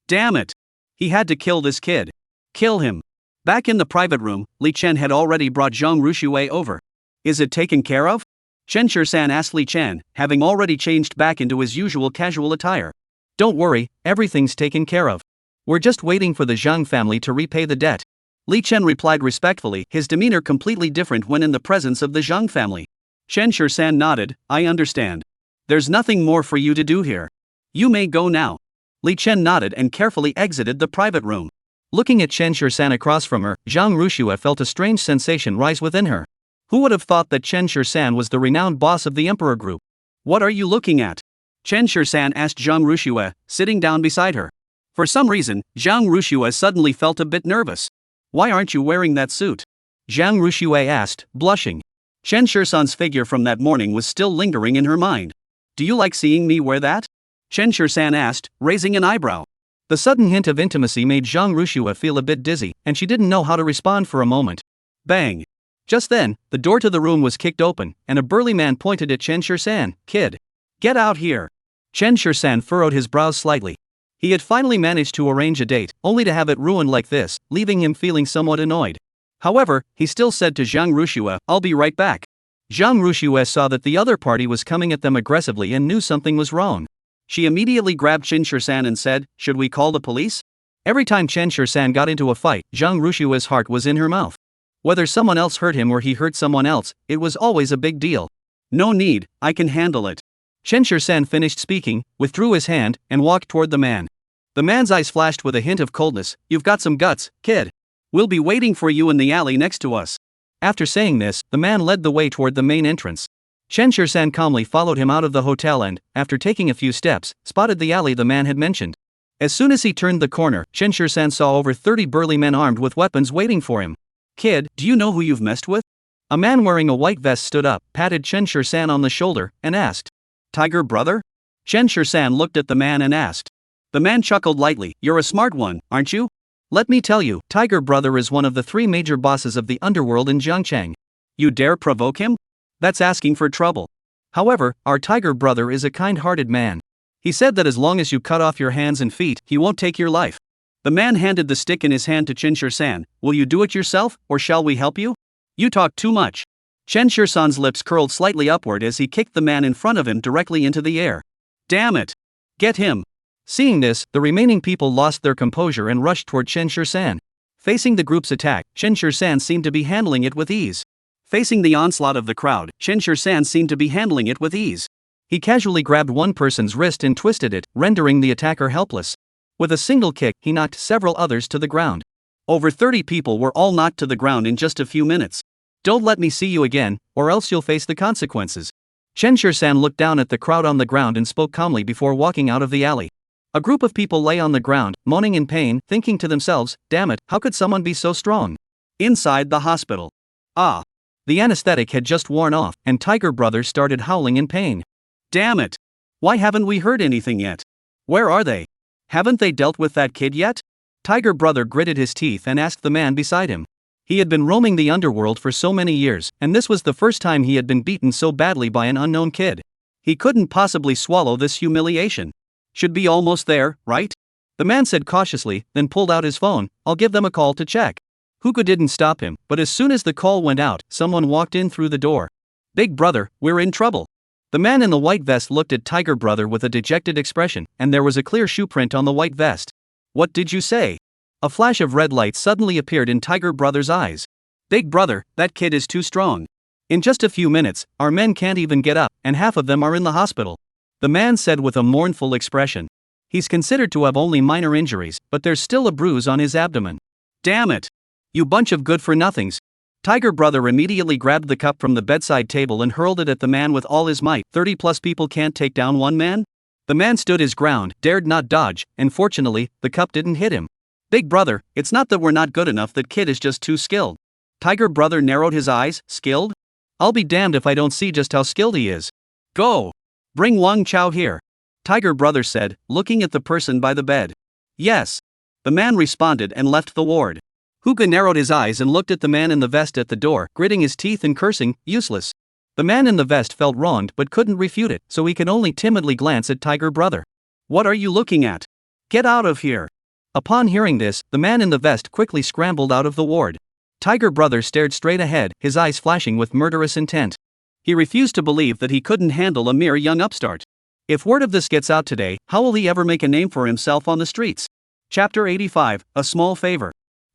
Damn it! He had to kill this kid. Kill him. Back in the private room, Li Chen had already brought Zhang Ruxue over. Is it taken care of? Chen Shisan asked Li Chen, having already changed back into his usual casual attire. Don't worry, everything's taken care of. We're just waiting for the Zhang family to repay the debt. Li Chen replied respectfully, his demeanor completely different when in the presence of the Zhang family. Chen Shursan nodded, I understand. There's nothing more for you to do here. You may go now. Li Chen nodded and carefully exited the private room. Looking at Chen Shursan across from her, Zhang Rushua felt a strange sensation rise within her. Who would have thought that Chen Shursan was the renowned boss of the Emperor Group? What are you looking at? Chen Shursan asked Zhang Rushua, sitting down beside her. For some reason, Zhang Rushua suddenly felt a bit nervous. Why aren't you wearing that suit? Zhang Rushua asked, blushing. Chen Shursan's figure from that morning was still lingering in her mind. Do you like seeing me wear that? Chen Shursan asked, raising an eyebrow. The sudden hint of intimacy made Zhang Rushua feel a bit dizzy, and she didn't know how to respond for a moment. Bang! Just then, the door to the room was kicked open, and a burly man pointed at Chen Shursan. Kid! Get out here! Chen Shursan furrowed his brows slightly. He had finally managed to arrange a date, only to have it ruined like this, leaving him feeling somewhat annoyed. However, he still said to Zhang Rushua, I'll be right back. Zhang Rushua saw that the other party was coming at them aggressively and knew something was wrong. She immediately grabbed Chen Shursan and said, should we call the police? Every time Chen Shursan got into a fight, Zhang Rushua's heart was in her mouth. Whether someone else hurt him or he hurt someone else, it was always a big deal. No need, I can handle it. Chen Shursan finished speaking, withdrew his hand, and walked toward the man. The man's eyes flashed with a hint of coldness. You've got some guts, kid. We'll be waiting for you in the alley next to us. After saying this, the man led the way toward the main entrance. Chen Shursan calmly followed him out of the hotel and, after taking a few steps, spotted the alley the man had mentioned. As soon as he turned the corner, Chen Shursan saw over 30 burly men armed with weapons waiting for him. Kid, do you know who you've messed with? A man wearing a white vest stood up, patted Chen Shursan on the shoulder, and asked. Tiger brother? Chen Shursan looked at the man and asked. The man chuckled lightly, you're a smart one, aren't you? Let me tell you, Tiger brother is one of the 3 major bosses of the underworld in Jiangchang. You dare provoke him? That's asking for trouble. However, our Tiger brother is a kind-hearted man. He said that as long as you cut off your hands and feet, he won't take your life. The man handed the stick in his hand to Chen Shursan. Will you do it yourself, or shall we help you? You talk too much. Chen Shursan's lips curled slightly upward as he kicked the man in front of him directly into the air. Damn it! Get him! Seeing this, the remaining people lost their composure and rushed toward Chen Shursan. Facing the group's attack, Chen Shursan seemed to be handling it with ease. Facing the onslaught of the crowd, Chen Shursan seemed to be handling it with ease. He casually grabbed one person's wrist and twisted it, rendering the attacker helpless. With a single kick, he knocked several others to the ground. Over 30 people were all knocked to the ground in just a few minutes. Don't let me see you again, or else you'll face the consequences. Chen Shursan looked down at the crowd on the ground and spoke calmly before walking out of the alley. A group of people lay on the ground, moaning in pain, thinking to themselves, damn it, how could someone be so strong? Inside the hospital. Ah! The anesthetic had just worn off, and Tiger Brothers started howling in pain. Damn it! Why haven't we heard anything yet? Where are they? Haven't they dealt with that kid yet? Tiger Brother gritted his teeth and asked the man beside him. He had been roaming the underworld for so many years, and this was the first time he had been beaten so badly by an unknown kid. He couldn't possibly swallow this humiliation. Should be almost there, right? The man said cautiously, then pulled out his phone. I'll give them a call to check. Hugo didn't stop him, but as soon as the call went out, someone walked in through the door. Big brother, we're in trouble. The man in the white vest looked at Tiger Brother with a dejected expression, and there was a clear shoe print on the white vest. What did you say? A flash of red light suddenly appeared in Tiger Brother's eyes. Big brother, that kid is too strong. In just a few minutes, our men can't even get up, and half of them are in the hospital. The man said with a mournful expression. He's considered to have only minor injuries, but there's still a bruise on his abdomen. Damn it! You bunch of good-for-nothings. Tiger Brother immediately grabbed the cup from the bedside table and hurled it at the man with all his might. 30+ people can't take down one man? The man stood his ground, dared not dodge, and fortunately, the cup didn't hit him. Big brother, it's not that we're not good enough, that kid is just too skilled. Tiger Brother narrowed his eyes. Skilled? I'll be damned if I don't see just how skilled he is. Go! Bring Wang Chao here. Tiger Brother said, looking at the person by the bed. Yes. The man responded and left the ward. Huga narrowed his eyes and looked at the man in the vest at the door, gritting his teeth and cursing, useless. The man in the vest felt wronged but couldn't refute it, so he could only timidly glance at Tiger Brother. What are you looking at? Get out of here. Upon hearing this, the man in the vest quickly scrambled out of the ward. Tiger Brother stared straight ahead, his eyes flashing with murderous intent. He refused to believe that he couldn't handle a mere young upstart. If word of this gets out today, how will he ever make a name for himself on the streets? Chapter 85, A Small Favor.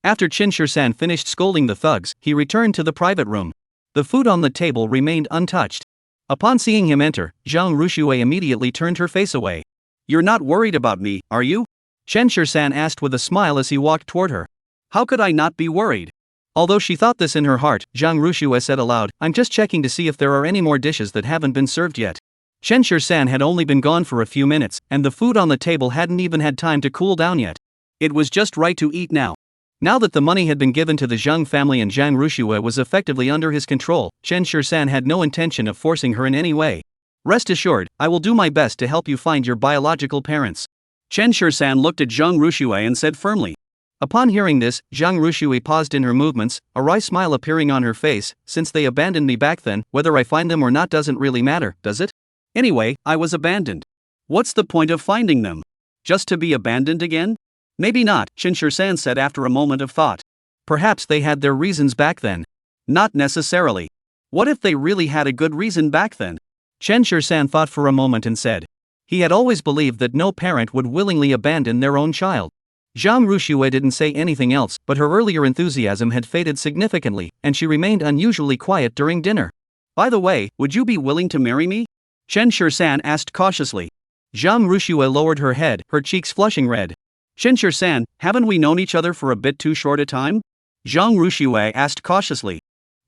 After Chen Shirsan finished scolding the thugs, he returned to the private room. The food on the table remained untouched. Upon seeing him enter, Zhang Ruxue immediately turned her face away. "You're not worried about me, are you?" Chen Shirsan asked with a smile as he walked toward her. "How could I not be worried?" Although she thought this in her heart, Zhang Ruxue said aloud, "I'm just checking to see if there are any more dishes that haven't been served yet." Chen Shirsan had only been gone for a few minutes, and the food on the table hadn't even had time to cool down yet. It was just right to eat now. Now that the money had been given to the Zhang family and Zhang Ruxue was effectively under his control, Chen Shirsan had no intention of forcing her in any way. "Rest assured, I will do my best to help you find your biological parents." Chen Shirsan looked at Zhang Ruxue and said firmly. Upon hearing this, Zhang Ruxue paused in her movements, a wry smile appearing on her face. "Since they abandoned me back then, whether I find them or not doesn't really matter, does it? Anyway, I was abandoned. What's the point of finding them? Just to be abandoned again? Maybe not," Chen Shirsan said after a moment of thought. "Perhaps they had their reasons back then." "Not necessarily. What if they really had a good reason back then?" Chen Shirsan thought for a moment and said. He had always believed that no parent would willingly abandon their own child. Zhang Ruxue didn't say anything else, but her earlier enthusiasm had faded significantly, and she remained unusually quiet during dinner. "By the way, would you be willing to marry me?" Chen Shirsan asked cautiously. Zhang Ruxue lowered her head, her cheeks flushing red. "Chen Shirsan, haven't we known each other for a bit too short a time?" Zhang Ruxue asked cautiously.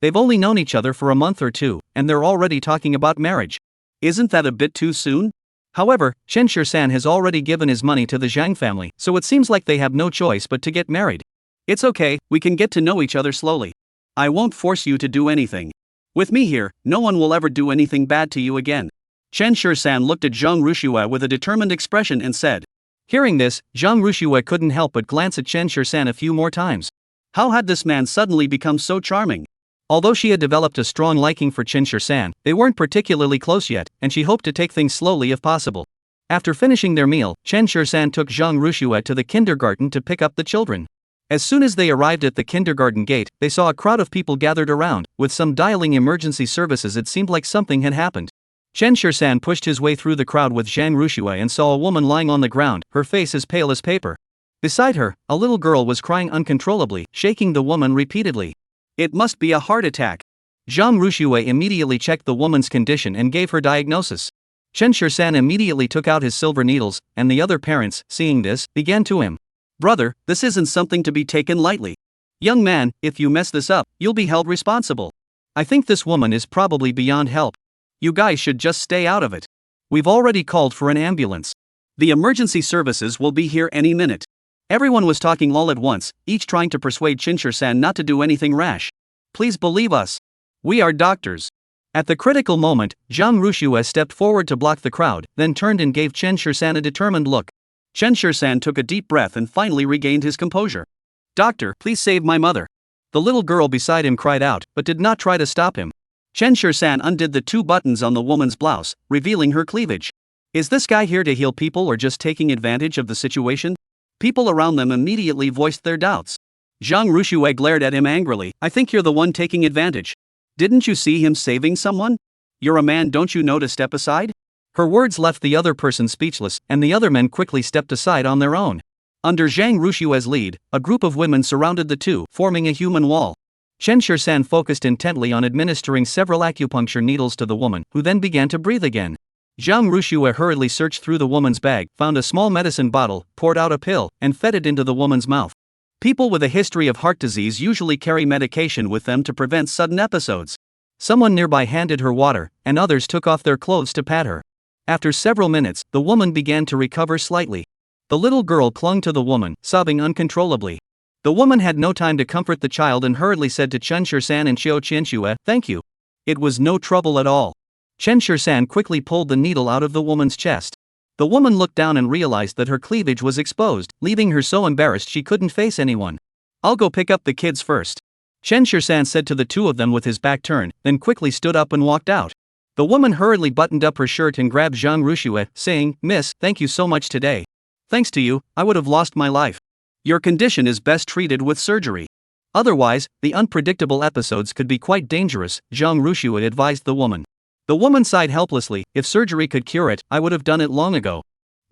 "They've only known each other for a month or two, and they're already talking about marriage. Isn't that a bit too soon?" However, Chen Shirsan has already given his money to the Zhang family, so it seems like they have no choice but to get married. "It's okay, we can get to know each other slowly. I won't force you to do anything. With me here, no one will ever do anything bad to you again." Chen Shirsan looked at Zhang Ruxue with a determined expression and said. Hearing this, Zhang Ruxue couldn't help but glance at Chen Shirsan a few more times. How had this man suddenly become so charming? Although she had developed a strong liking for Chen Shirsan, they weren't particularly close yet, and she hoped to take things slowly if possible. After finishing their meal, Chen Shirsan took Zhang Ruxue to the kindergarten to pick up the children. As soon as they arrived at the kindergarten gate, they saw a crowd of people gathered around, with some dialing emergency services. It seemed like something had happened. Chen Shirsan pushed his way through the crowd with Zhang Ruxue and saw a woman lying on the ground, her face as pale as paper. Beside her, a little girl was crying uncontrollably, shaking the woman repeatedly. "It must be a heart attack." Zhang Ruxue immediately checked the woman's condition and gave her diagnosis. Chen Shirsan immediately took out his silver needles, and the other parents, seeing this, began to him. "Brother, this isn't something to be taken lightly. Young man, if you mess this up, you'll be held responsible. I think this woman is probably beyond help. You guys should just stay out of it. We've already called for an ambulance. The emergency services will be here any minute." Everyone was talking all at once, each trying to persuade Chen Shirsan not to do anything rash. "Please believe us. We are doctors." At the critical moment, Zhang Ruxue stepped forward to block the crowd, then turned and gave Chen Shirsan a determined look. Chen Shirsan took a deep breath and finally regained his composure. "Doctor, please save my mother." The little girl beside him cried out, but did not try to stop him. Chen Shirsan undid the 2 buttons on the woman's blouse, revealing her cleavage. Is this guy here to heal people or just taking advantage of the situation? People around them immediately voiced their doubts. Zhang Ruxue glared at him angrily. "I think you're the one taking advantage. Didn't you see him saving someone? You're a man, don't you know to step aside?" Her words left the other person speechless, and the other men quickly stepped aside on their own. Under Zhang Ruxue's lead, a group of women surrounded the two, forming a human wall. Chen Shirsan focused intently on administering several acupuncture needles to the woman, who then began to breathe again. Zhang Ruxue hurriedly searched through the woman's bag, found a small medicine bottle, poured out a pill, and fed it into the woman's mouth. People with a history of heart disease usually carry medication with them to prevent sudden episodes. Someone nearby handed her water, and others took off their clothes to pat her. After several minutes, the woman began to recover slightly. The little girl clung to the woman, sobbing uncontrollably. The woman had no time to comfort the child and hurriedly said to Chen Shirsan and Qiu Qianxue, "Thank you. It was no trouble at all." Chen Shirsan quickly pulled the needle out of the woman's chest. The woman looked down and realized that her cleavage was exposed, leaving her so embarrassed she couldn't face anyone. "I'll go pick up the kids first," Chen Shirsan said to the two of them with his back turned, then quickly stood up and walked out. The woman hurriedly buttoned up her shirt and grabbed Zhang Ruxue, saying, "Miss, thank you so much today. Thanks to you, I would have lost my life. Your condition is best treated with surgery. Otherwise, the unpredictable episodes could be quite dangerous," Zhang Ruxue advised the woman. The woman sighed helplessly. "If surgery could cure it, I would have done it long ago."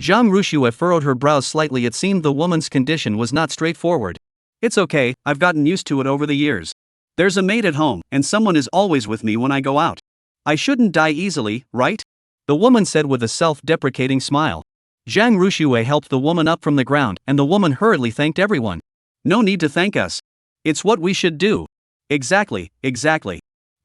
Zhang Ruxue furrowed her brows slightly. It seemed the woman's condition was not straightforward. It's okay, I've gotten used to it over the years. There's a maid at home, and someone is always with me when I go out. I shouldn't die easily, right? The woman said with a self-deprecating smile. Zhang Ruxue helped the woman up from the ground, and the woman hurriedly thanked everyone. No need to thank us. It's what we should do. Exactly.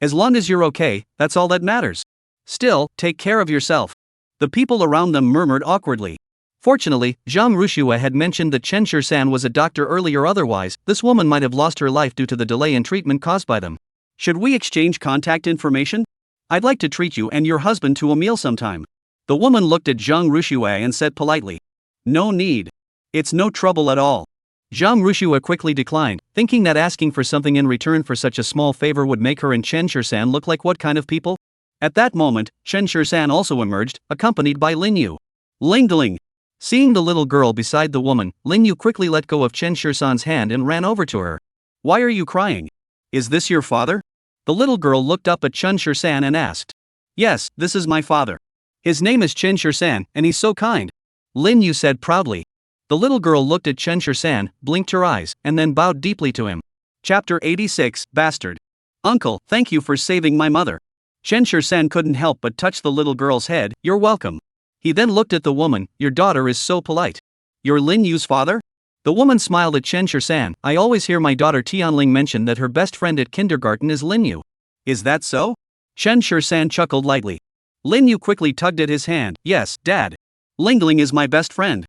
As long as you're okay, that's all that matters. Still, take care of yourself. The people around them murmured awkwardly. Fortunately, Zhang Ruxue had mentioned that Chen Shisan was a doctor earlier, otherwise, this woman might have lost her life due to the delay in treatment caused by them. Should we exchange contact information? I'd like to treat you and your husband to a meal sometime. The woman looked at Zhang Ruxue and said politely. No need. It's no trouble at all. Zhang Ruxue quickly declined, thinking that asking for something in return for such a small favor would make her and Chen Shisan look like what kind of people? At that moment, Chen Shisan also emerged, accompanied by Lin Yu. Ling-deling. Seeing the little girl beside the woman, Lin Yu quickly let go of Chen Shisan's hand and ran over to her. Why are you crying? Is this your father? The little girl looked up at Chen Shisan and asked. Yes, this is my father. His name is Chen Shisan, and he's so kind. Lin Yu said proudly. The little girl looked at Chen Shisan, blinked her eyes, and then bowed deeply to him. Chapter 86, Bastard. Uncle, thank you for saving my mother. Chen Shisan couldn't help but touch the little girl's head. You're welcome. He then looked at the woman. Your daughter is so polite. You're Lin Yu's father? The woman smiled at Chen Shisan. I always hear my daughter Tianling mention that her best friend at kindergarten is Lin Yu. Is that so? Chen Shisan chuckled lightly. Lin Yu quickly tugged at his hand. Yes, Dad. Ling-deling is my best friend.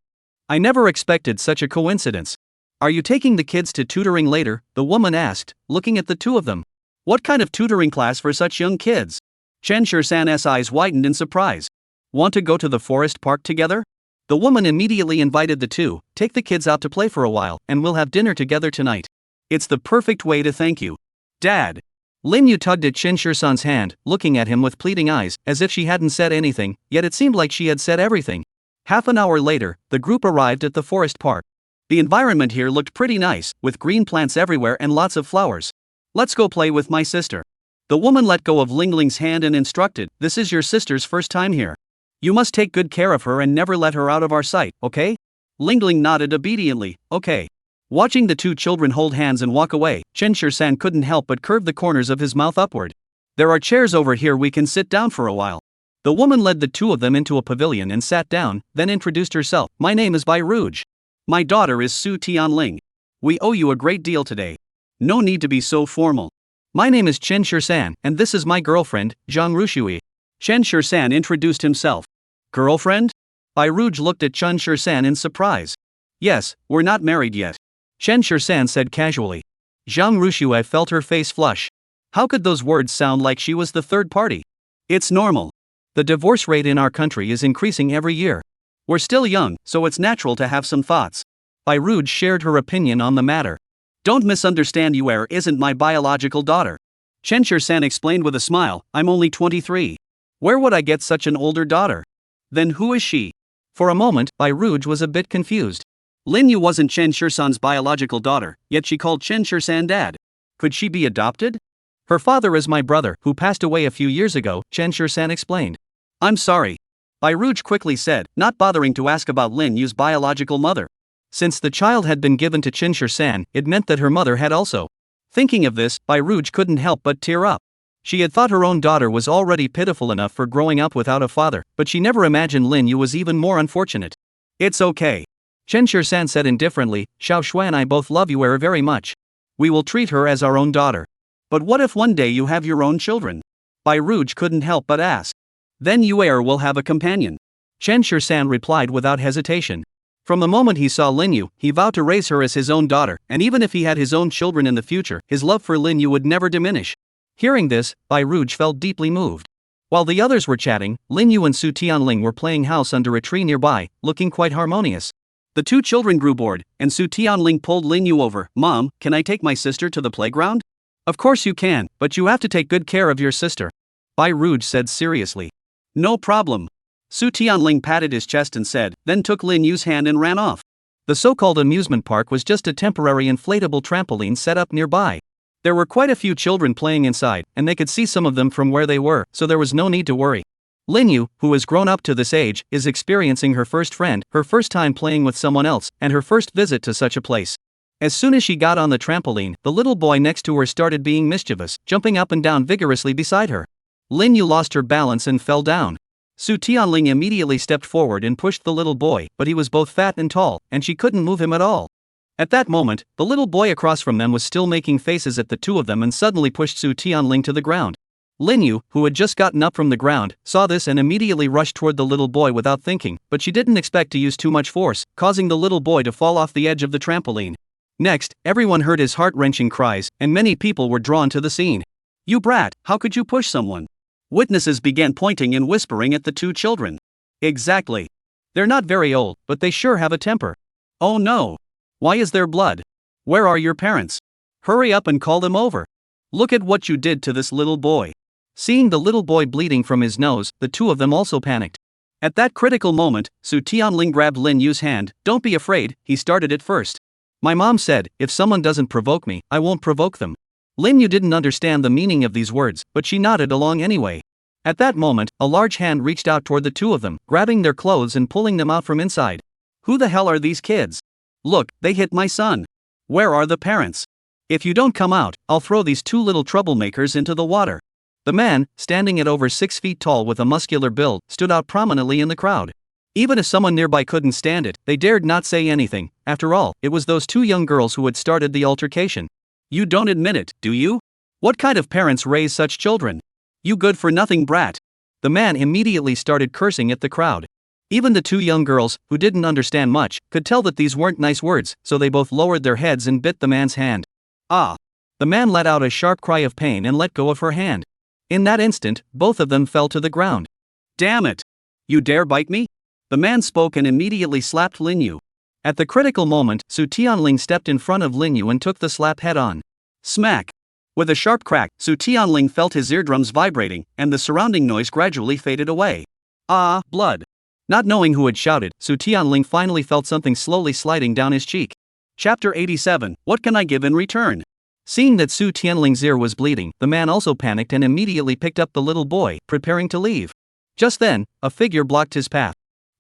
I never expected such a coincidence. Are you taking the kids to tutoring later? The woman asked, looking at the two of them. What kind of tutoring class for such young kids? Chen Shisan's eyes widened in surprise. Want to go to the forest park together? The woman immediately invited the two. Take the kids out to play for a while, and we'll have dinner together tonight. It's the perfect way to thank you. Dad. Lin Yu tugged at Chen Shisan's hand, looking at him with pleading eyes, as if she hadn't said anything, yet it seemed like she had said everything. Half an hour later, the group arrived at the forest park. The environment here looked pretty nice, with green plants everywhere and lots of flowers. Let's go play with my sister. The woman let go of Ling-deling's hand and instructed, this is your sister's first time here. You must take good care of her and never let her out of our sight, okay? Ling-deling nodded obediently, okay. Watching the two children hold hands and walk away, Chen Shisan couldn't help but curve the corners of his mouth upward. There are chairs over here, we can sit down for a while. The woman led the two of them into a pavilion and sat down, then introduced herself. My name is Bai Rouge. My daughter is Su Tianling. We owe you a great deal today. No need to be so formal. My name is Chen Shisan, and this is my girlfriend, Zhang Ruxue. Chen Shisan introduced himself. Girlfriend? Bai Rouge looked at Chen Shisan in surprise. Yes, we're not married yet. Chen Shisan said casually. Zhang Ruxue felt her face flush. How could those words sound like she was the third party? It's normal. The divorce rate in our country is increasing every year. We're still young, so it's natural to have some thoughts. Bai Rouge shared her opinion on the matter. Don't misunderstand, Yuer isn't my biological daughter. Chen Shisan explained with a smile, I'm only 23. Where would I get such an older daughter? Then who is she? For a moment, Bai Rouge was a bit confused. Lin Yu wasn't Chen Shisan's biological daughter, yet she called Chen Shisan dad. Could she be adopted? Her father is my brother, who passed away a few years ago, Chen Shisan explained. I'm sorry. Bai Rouge quickly said, not bothering to ask about Lin Yu's biological mother. Since the child had been given to Chen Shisan, it meant that her mother had also. Thinking of this, Bai Rouge couldn't help but tear up. She had thought her own daughter was already pitiful enough for growing up without a father, but she never imagined Lin Yu was even more unfortunate. It's okay. Chen Shisan said indifferently, Xiao Shui and I both love Yuer very much. We will treat her as our own daughter. But what if one day you have your own children? Bai Rouge couldn't help but ask. Then Yuer will have a companion. Chen Shisan replied without hesitation. From the moment he saw Lin Yu, he vowed to raise her as his own daughter, and even if he had his own children in the future, his love for Lin Yu would never diminish. Hearing this, Bai Rouge felt deeply moved. While the others were chatting, Lin Yu and Su Tianling were playing house under a tree nearby, looking quite harmonious. The two children grew bored, and Su Tianling pulled Lin Yu over. Mom, can I take my sister to the playground? Of course you can, but you have to take good care of your sister. Bai Rouge said seriously. No problem. Su Tianling patted his chest and said, then took Lin Yu's hand and ran off. The so-called amusement park was just a temporary inflatable trampoline set up nearby. There were quite a few children playing inside, and they could see some of them from where they were, so there was no need to worry. Lin Yu, who has grown up to this age, is experiencing her first friend, her first time playing with someone else, and her first visit to such a place. As soon as she got on the trampoline, the little boy next to her started being mischievous, jumping up and down vigorously beside her. Lin Yu lost her balance and fell down. Su Tianling immediately stepped forward and pushed the little boy, but he was both fat and tall, and she couldn't move him at all. At that moment, the little boy across from them was still making faces at the two of them and suddenly pushed Su Tianling to the ground. Lin Yu, who had just gotten up from the ground, saw this and immediately rushed toward the little boy without thinking, but she didn't expect to use too much force, causing the little boy to fall off the edge of the trampoline. Next, everyone heard his heart-wrenching cries, and many people were drawn to the scene. "You brat, how could you push someone?" Witnesses began pointing and whispering at the two children. "Exactly. They're not very old, but they sure have a temper. Oh no. Why is there blood? Where are your parents? Hurry up and call them over. Look at what you did to this little boy." Seeing the little boy bleeding from his nose, the two of them also panicked. At that critical moment, Su Tianling grabbed Lin Yu's hand. "Don't be afraid, he started it first. My mom said, if someone doesn't provoke me, I won't provoke them." Lin Yu didn't understand the meaning of these words, but she nodded along anyway. At that moment, a large hand reached out toward the two of them, grabbing their clothes and pulling them out from inside. "Who the hell are these kids? Look, they hit my son. Where are the parents? If you don't come out, I'll throw these two little troublemakers into the water." The man, standing at over 6 feet tall with a muscular build, stood out prominently in the crowd. Even if someone nearby couldn't stand it, they dared not say anything. After all, it was those two young girls who had started the altercation. "You don't admit it, do you? What kind of parents raise such children? You good-for-nothing brat." The man immediately started cursing at the crowd. Even the two young girls, who didn't understand much, could tell that these weren't nice words, so they both lowered their heads and bit the man's hand. "Ah!" The man let out a sharp cry of pain and let go of her hand. In that instant, both of them fell to the ground. "Damn it! You dare bite me?" The man spoke and immediately slapped Lin Yu. At the critical moment, Su Tianling stepped in front of Lin Yu and took the slap head-on. Smack! With a sharp crack, Su Tianling felt his eardrums vibrating, and the surrounding noise gradually faded away. "Ah, blood!" Not knowing who had shouted, Su Tianling finally felt something slowly sliding down his cheek. Chapter 87, What Can I Give in Return? Seeing that Su Tianling's ear was bleeding, the man also panicked and immediately picked up the little boy, preparing to leave. Just then, a figure blocked his path.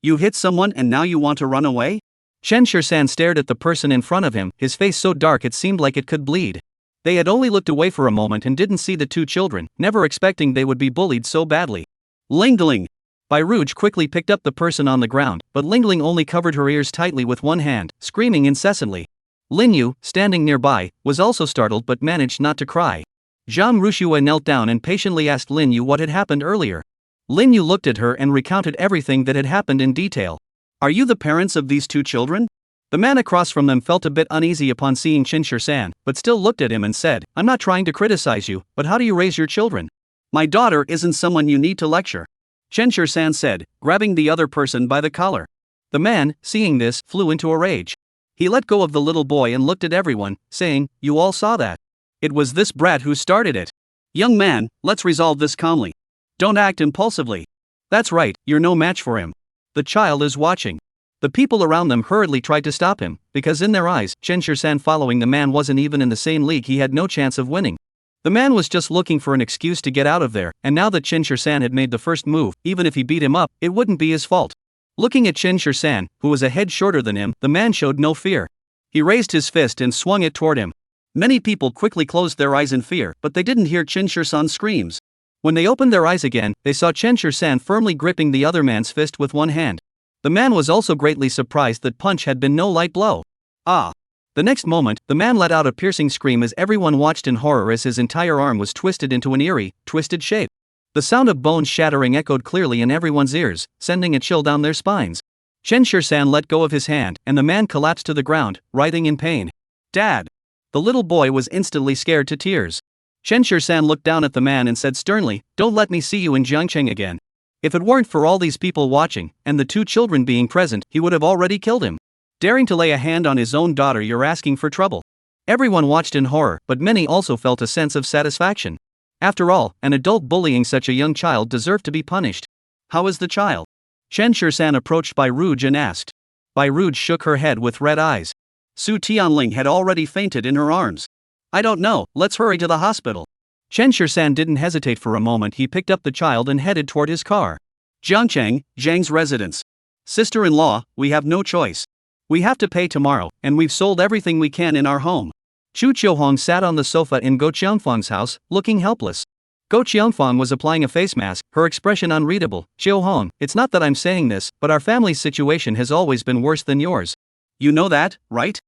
"You hit someone and now you want to run away?" Chen Shirsan stared at the person in front of him, his face so dark it seemed like it could bleed. They had only looked away for a moment and didn't see the two children, never expecting they would be bullied so badly. "Lingling!" Bai Rouge quickly picked up the person on the ground, but Lingling only covered her ears tightly with one hand, screaming incessantly. Lin Yu, standing nearby, was also startled but managed not to cry. Zhang Rushua knelt down and patiently asked Lin Yu what had happened earlier. Lin Yu looked at her and recounted everything that had happened in detail. "Are you the parents of these two children?" The man across from them felt a bit uneasy upon seeing Chen Shirsan, but still looked at him and said, "I'm not trying to criticize you, but how do you raise your children?" "My daughter isn't someone you need to lecture," Chen Shirsan said, grabbing the other person by the collar. The man, seeing this, flew into a rage. He let go of the little boy and looked at everyone, saying, "You all saw that. It was this brat who started it. Young man, let's resolve this calmly. Don't act impulsively. That's right, you're no match for him. The child is watching." The people around them hurriedly tried to stop him, because in their eyes, Chen Shirsan following the man wasn't even in the same league, he had no chance of winning. The man was just looking for an excuse to get out of there, and now that Chen Shirsan had made the first move, even if he beat him up, it wouldn't be his fault. Looking at Chen Shirsan, who was a head shorter than him, the man showed no fear. He raised his fist and swung it toward him. Many people quickly closed their eyes in fear, but they didn't hear Chen Shirsan's screams. When they opened their eyes again, they saw Chen Shirsan firmly gripping the other man's fist with one hand. The man was also greatly surprised that punch had been no light blow. "Ah!" The next moment, the man let out a piercing scream as everyone watched in horror as his entire arm was twisted into an eerie, twisted shape. The sound of bones shattering echoed clearly in everyone's ears, sending a chill down their spines. Chen Shirsan let go of his hand, and the man collapsed to the ground, writhing in pain. "Dad!" The little boy was instantly scared to tears. Chen Shirsan looked down at the man and said sternly, "Don't let me see you in Jiangcheng again. If it weren't for all these people watching, and the two children being present, he would have already killed him. Daring to lay a hand on his own daughter, you're asking for trouble." Everyone watched in horror, but many also felt a sense of satisfaction. After all, an adult bullying such a young child deserved to be punished. "How is the child?" Chen Shirsan approached Bai Rouge and asked. Bai Rouge shook her head with red eyes. Su Tianling had already fainted in her arms. "I don't know, let's hurry to the hospital." Chen Shirsan didn't hesitate for a moment, he picked up the child and headed toward his car. "Jiangcheng, Zhang's residence. Sister-in-law, we have no choice. We have to pay tomorrow, and we've sold everything we can in our home. Chu Qiuhong sat on the sofa in Go Qiangfang's house, looking helpless. Go Qiangfang was applying a face mask, her expression unreadable. Qiuhong, it's not that I'm saying this, but our family's situation has always been worse than yours. You know that, right?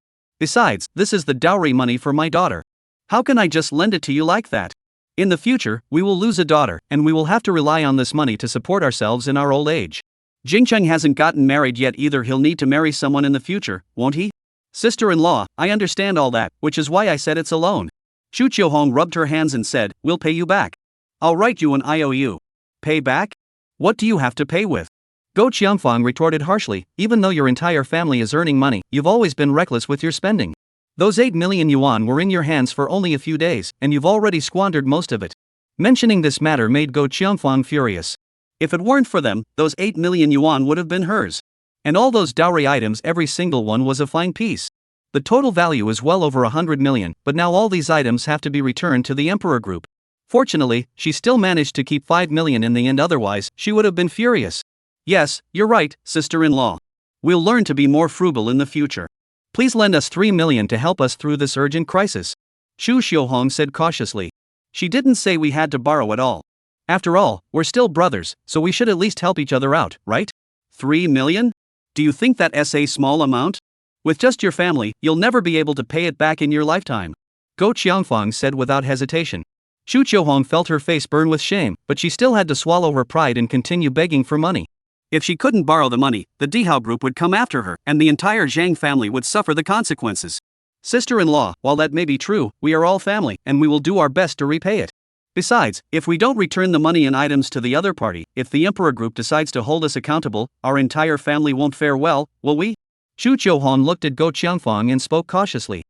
Besides, this is the dowry money for my daughter. How can I just lend it to you like that? In the future, we will lose a daughter, and we will have to rely on this money to support ourselves in our old age. Jingcheng hasn't gotten married yet either. He'll need to marry someone in the future, won't he? Sister-in-law, I understand all that, which is why I said it's a loan. Chu Qiuhong rubbed her hands and said, we'll pay you back. I'll write you an IOU. Pay back? What do you have to pay with? Go Qiangfang retorted harshly, even though your entire family is earning money, you've always been reckless with your spending. Those 8 million yuan were in your hands for only a few days, and you've already squandered most of it. Mentioning this matter made Go Qiangfang furious. If it weren't for them, those 8 million yuan would have been hers. And all those dowry items, every single one was a fine piece. The total value is well over 100 million, but now all these items have to be returned to the Emperor Group. Fortunately, she still managed to keep 5 million in the end, otherwise, she would have been furious. Yes, you're right, sister-in-law. We'll learn to be more frugal in the future. Please lend us 3 million to help us through this urgent crisis. Chu Qiuhong said cautiously. She didn't say we had to borrow at all. After all, we're still brothers, so we should at least help each other out, right? 3 million? Do you think that's a small amount? With just your family, you'll never be able to pay it back in your lifetime. Go Qiangfang said without hesitation. Chu Qiuhong felt her face burn with shame, but she still had to swallow her pride and continue begging for money. If she couldn't borrow the money, the Dihao Group would come after her, and the entire Zhang family would suffer the consequences. Sister-in-law, while that may be true, we are all family, and we will do our best to repay it. Besides, if we don't return the money and items to the other party, if the Emperor Group decides to hold us accountable, our entire family won't fare well, will we? Chu Qiuhong looked at Go Qiangfang and spoke cautiously.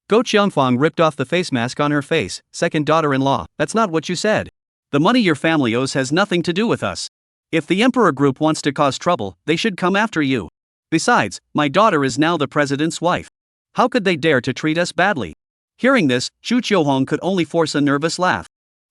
Go Qiangfang ripped off the face mask on her face. Second daughter-in-law, that's not what you said. The money your family owes has nothing to do with us. If the Emperor Group wants to cause trouble, they should come after you. Besides, my daughter is now the president's wife. How could they dare to treat us badly? Hearing this, Chu Qiuhong could only force a nervous laugh.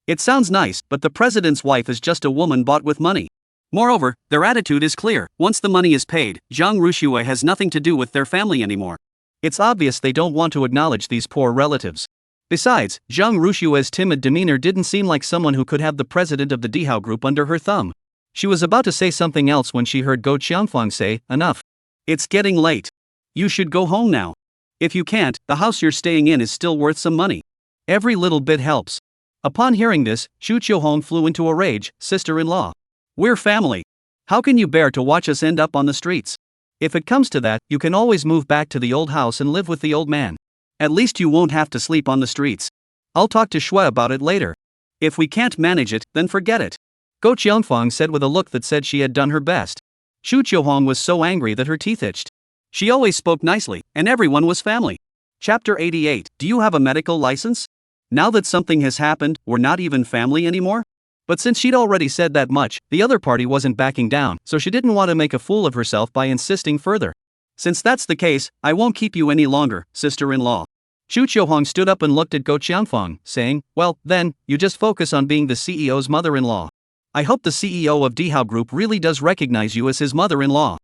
It sounds nice, but the president's wife is just a woman bought with money. Moreover, their attitude is clear. Once the money is paid, Zhang Ruxue has nothing to do with their family anymore. It's obvious they don't want to acknowledge these poor relatives. Besides, Zhang Ruxue's timid demeanor didn't seem like someone who could have the president of the Dihao Group under her thumb. She was about to say something else when she heard Go Qiangfang say, enough. It's getting late. You should go home now. If you can't, the house you're staying in is still worth some money. Every little bit helps. Upon hearing this, Chu Qiuhong flew into a rage. Sister-in-law. We're family. How can you bear to watch us end up on the streets? If it comes to that, you can always move back to the old house and live with the old man. At least you won't have to sleep on the streets. I'll talk to Shui about it later. If we can't manage it, then forget it. Go Qiangfang said with a look that said she had done her best. Chu Qiuhong was so angry that her teeth itched. She always spoke nicely, and everyone was family. Chapter 88. Do you have a medical license? Now that something has happened, we're not even family anymore? But since she'd already said that much, the other party wasn't backing down, so she didn't want to make a fool of herself by insisting further. Since that's the case, I won't keep you any longer, sister-in-law. Chu Qiuhong stood up and looked at Go Qiangfang, saying, well, then, you just focus on being the CEO's mother-in-law. I hope the CEO of Dihao Group really does recognize you as his mother-in-law.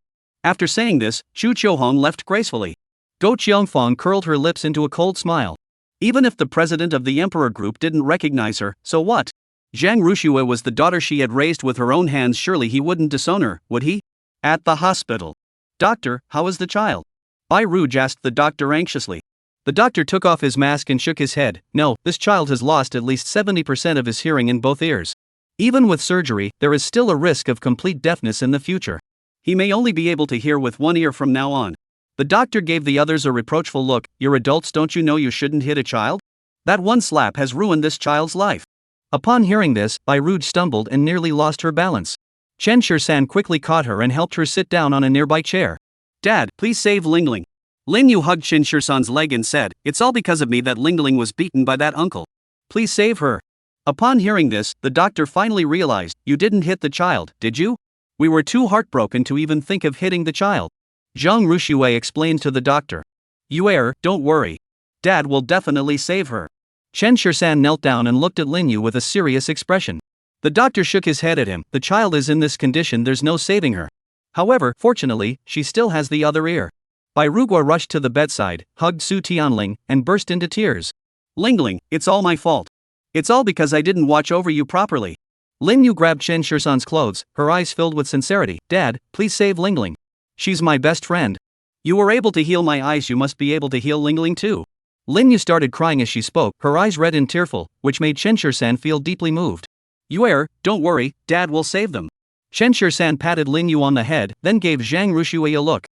After saying this, Chu Qiuhong left gracefully. Go Qiangfang curled her lips into a cold smile. Even if the president of the Emperor Group didn't recognize her, so what? Zhang Ruxue was the daughter she had raised with her own hands. Surely he wouldn't disown her, would he? At the hospital. Doctor, how is the child? Bai Ruj asked the doctor anxiously. The doctor took off his mask and shook his head. No, this child has lost at least 70% of his hearing in both ears. Even with surgery, there is still a risk of complete deafness in the future. He may only be able to hear with one ear from now on. The doctor gave the others a reproachful look. You're adults, don't you know you shouldn't hit a child? That one slap has ruined this child's life. Upon hearing this, Bai Ruj stumbled and nearly lost her balance. Chen Shirsan quickly caught her and helped her sit down on a nearby chair. Dad, please save Lingling. Lin Yu hugged Chen Shirsan's leg and said, it's all because of me that Lingling was beaten by that uncle. Please save her. Upon hearing this, the doctor finally realized, you didn't hit the child, did you? We were too heartbroken to even think of hitting the child. Zhang Ruxue explained to the doctor. You err, don't worry. Dad will definitely save her. Chen Shirsan knelt down and looked at Lin Yu with a serious expression. The doctor shook his head at him. The child is in this condition, there's no saving her. However, fortunately, she still has the other ear. Bai Rugua rushed to the bedside, hugged Su Tianling, and burst into tears. Lingling, it's all my fault. It's all because I didn't watch over you properly. Lin Yu grabbed Chen Shisan's clothes, her eyes filled with sincerity. Dad, please save Lingling. She's my best friend. You were able to heal my eyes, you must be able to heal Lingling too. Lin Yu started crying as she spoke, her eyes red and tearful, which made Chen Shisan feel deeply moved. Yuer, don't worry, Dad will save them. Chen Shisan patted Lin Yu on the head, then gave Zhang Ruxue a look.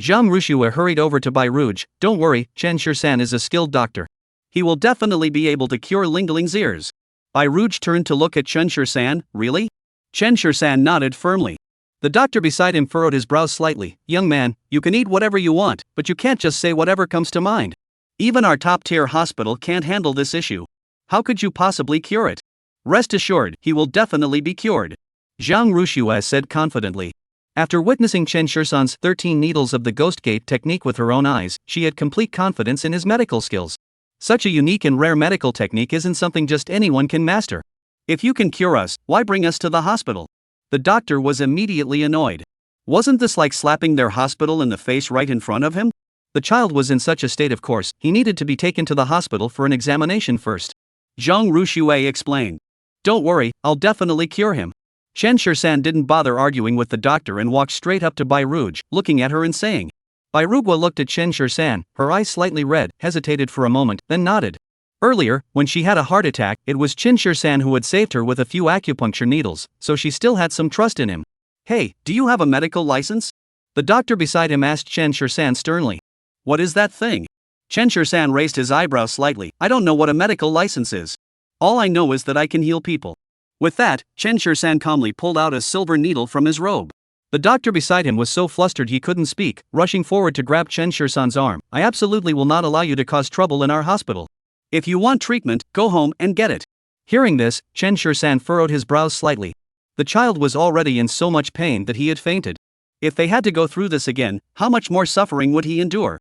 Zhang Ruxue hurried over to Bai Rouge. Don't worry, Chen Shisan is a skilled doctor. He will definitely be able to cure Lingling's ears. Bai Rouge turned to look at Chen Shisan. Really? Chen Shisan nodded firmly. The doctor beside him furrowed his brows slightly. Young man, you can eat whatever you want, but you can't just say whatever comes to mind. Even our top-tier hospital can't handle this issue. How could you possibly cure it? Rest assured, he will definitely be cured. Zhang Ruxue said confidently. After witnessing Chen Shisan's 13 needles of the Ghost Gate technique with her own eyes, she had complete confidence in his medical skills. Such a unique and rare medical technique isn't something just anyone can master. If you can cure us, why bring us to the hospital? The doctor was immediately annoyed. Wasn't this like slapping their hospital in the face right in front of him? The child was in such a state, of course, he needed to be taken to the hospital for an examination first. Zhang Ruxue explained. Don't worry, I'll definitely cure him. Chen Shisan didn't bother arguing with the doctor and walked straight up to Bai Rouge, looking at her and saying. Bai Rugua looked at Chen Shisan, her eyes slightly red, hesitated for a moment, then nodded. Earlier, when she had a heart attack, it was Chen Shisan who had saved her with a few acupuncture needles, so she still had some trust in him. Hey, do you have a medical license? The doctor beside him asked Chen Shisan sternly. What is that thing? Chen Shisan raised his eyebrows slightly. I don't know what a medical license is. All I know is that I can heal people. With that, Chen Shisan calmly pulled out a silver needle from his robe. The doctor beside him was so flustered he couldn't speak, rushing forward to grab Chen Shisan's arm. I absolutely will not allow you to cause trouble in our hospital. If you want treatment, go home and get it. Hearing this, Chen Shisan furrowed his brows slightly. The child was already in so much pain that he had fainted. If they had to go through this again, how much more suffering would he endure?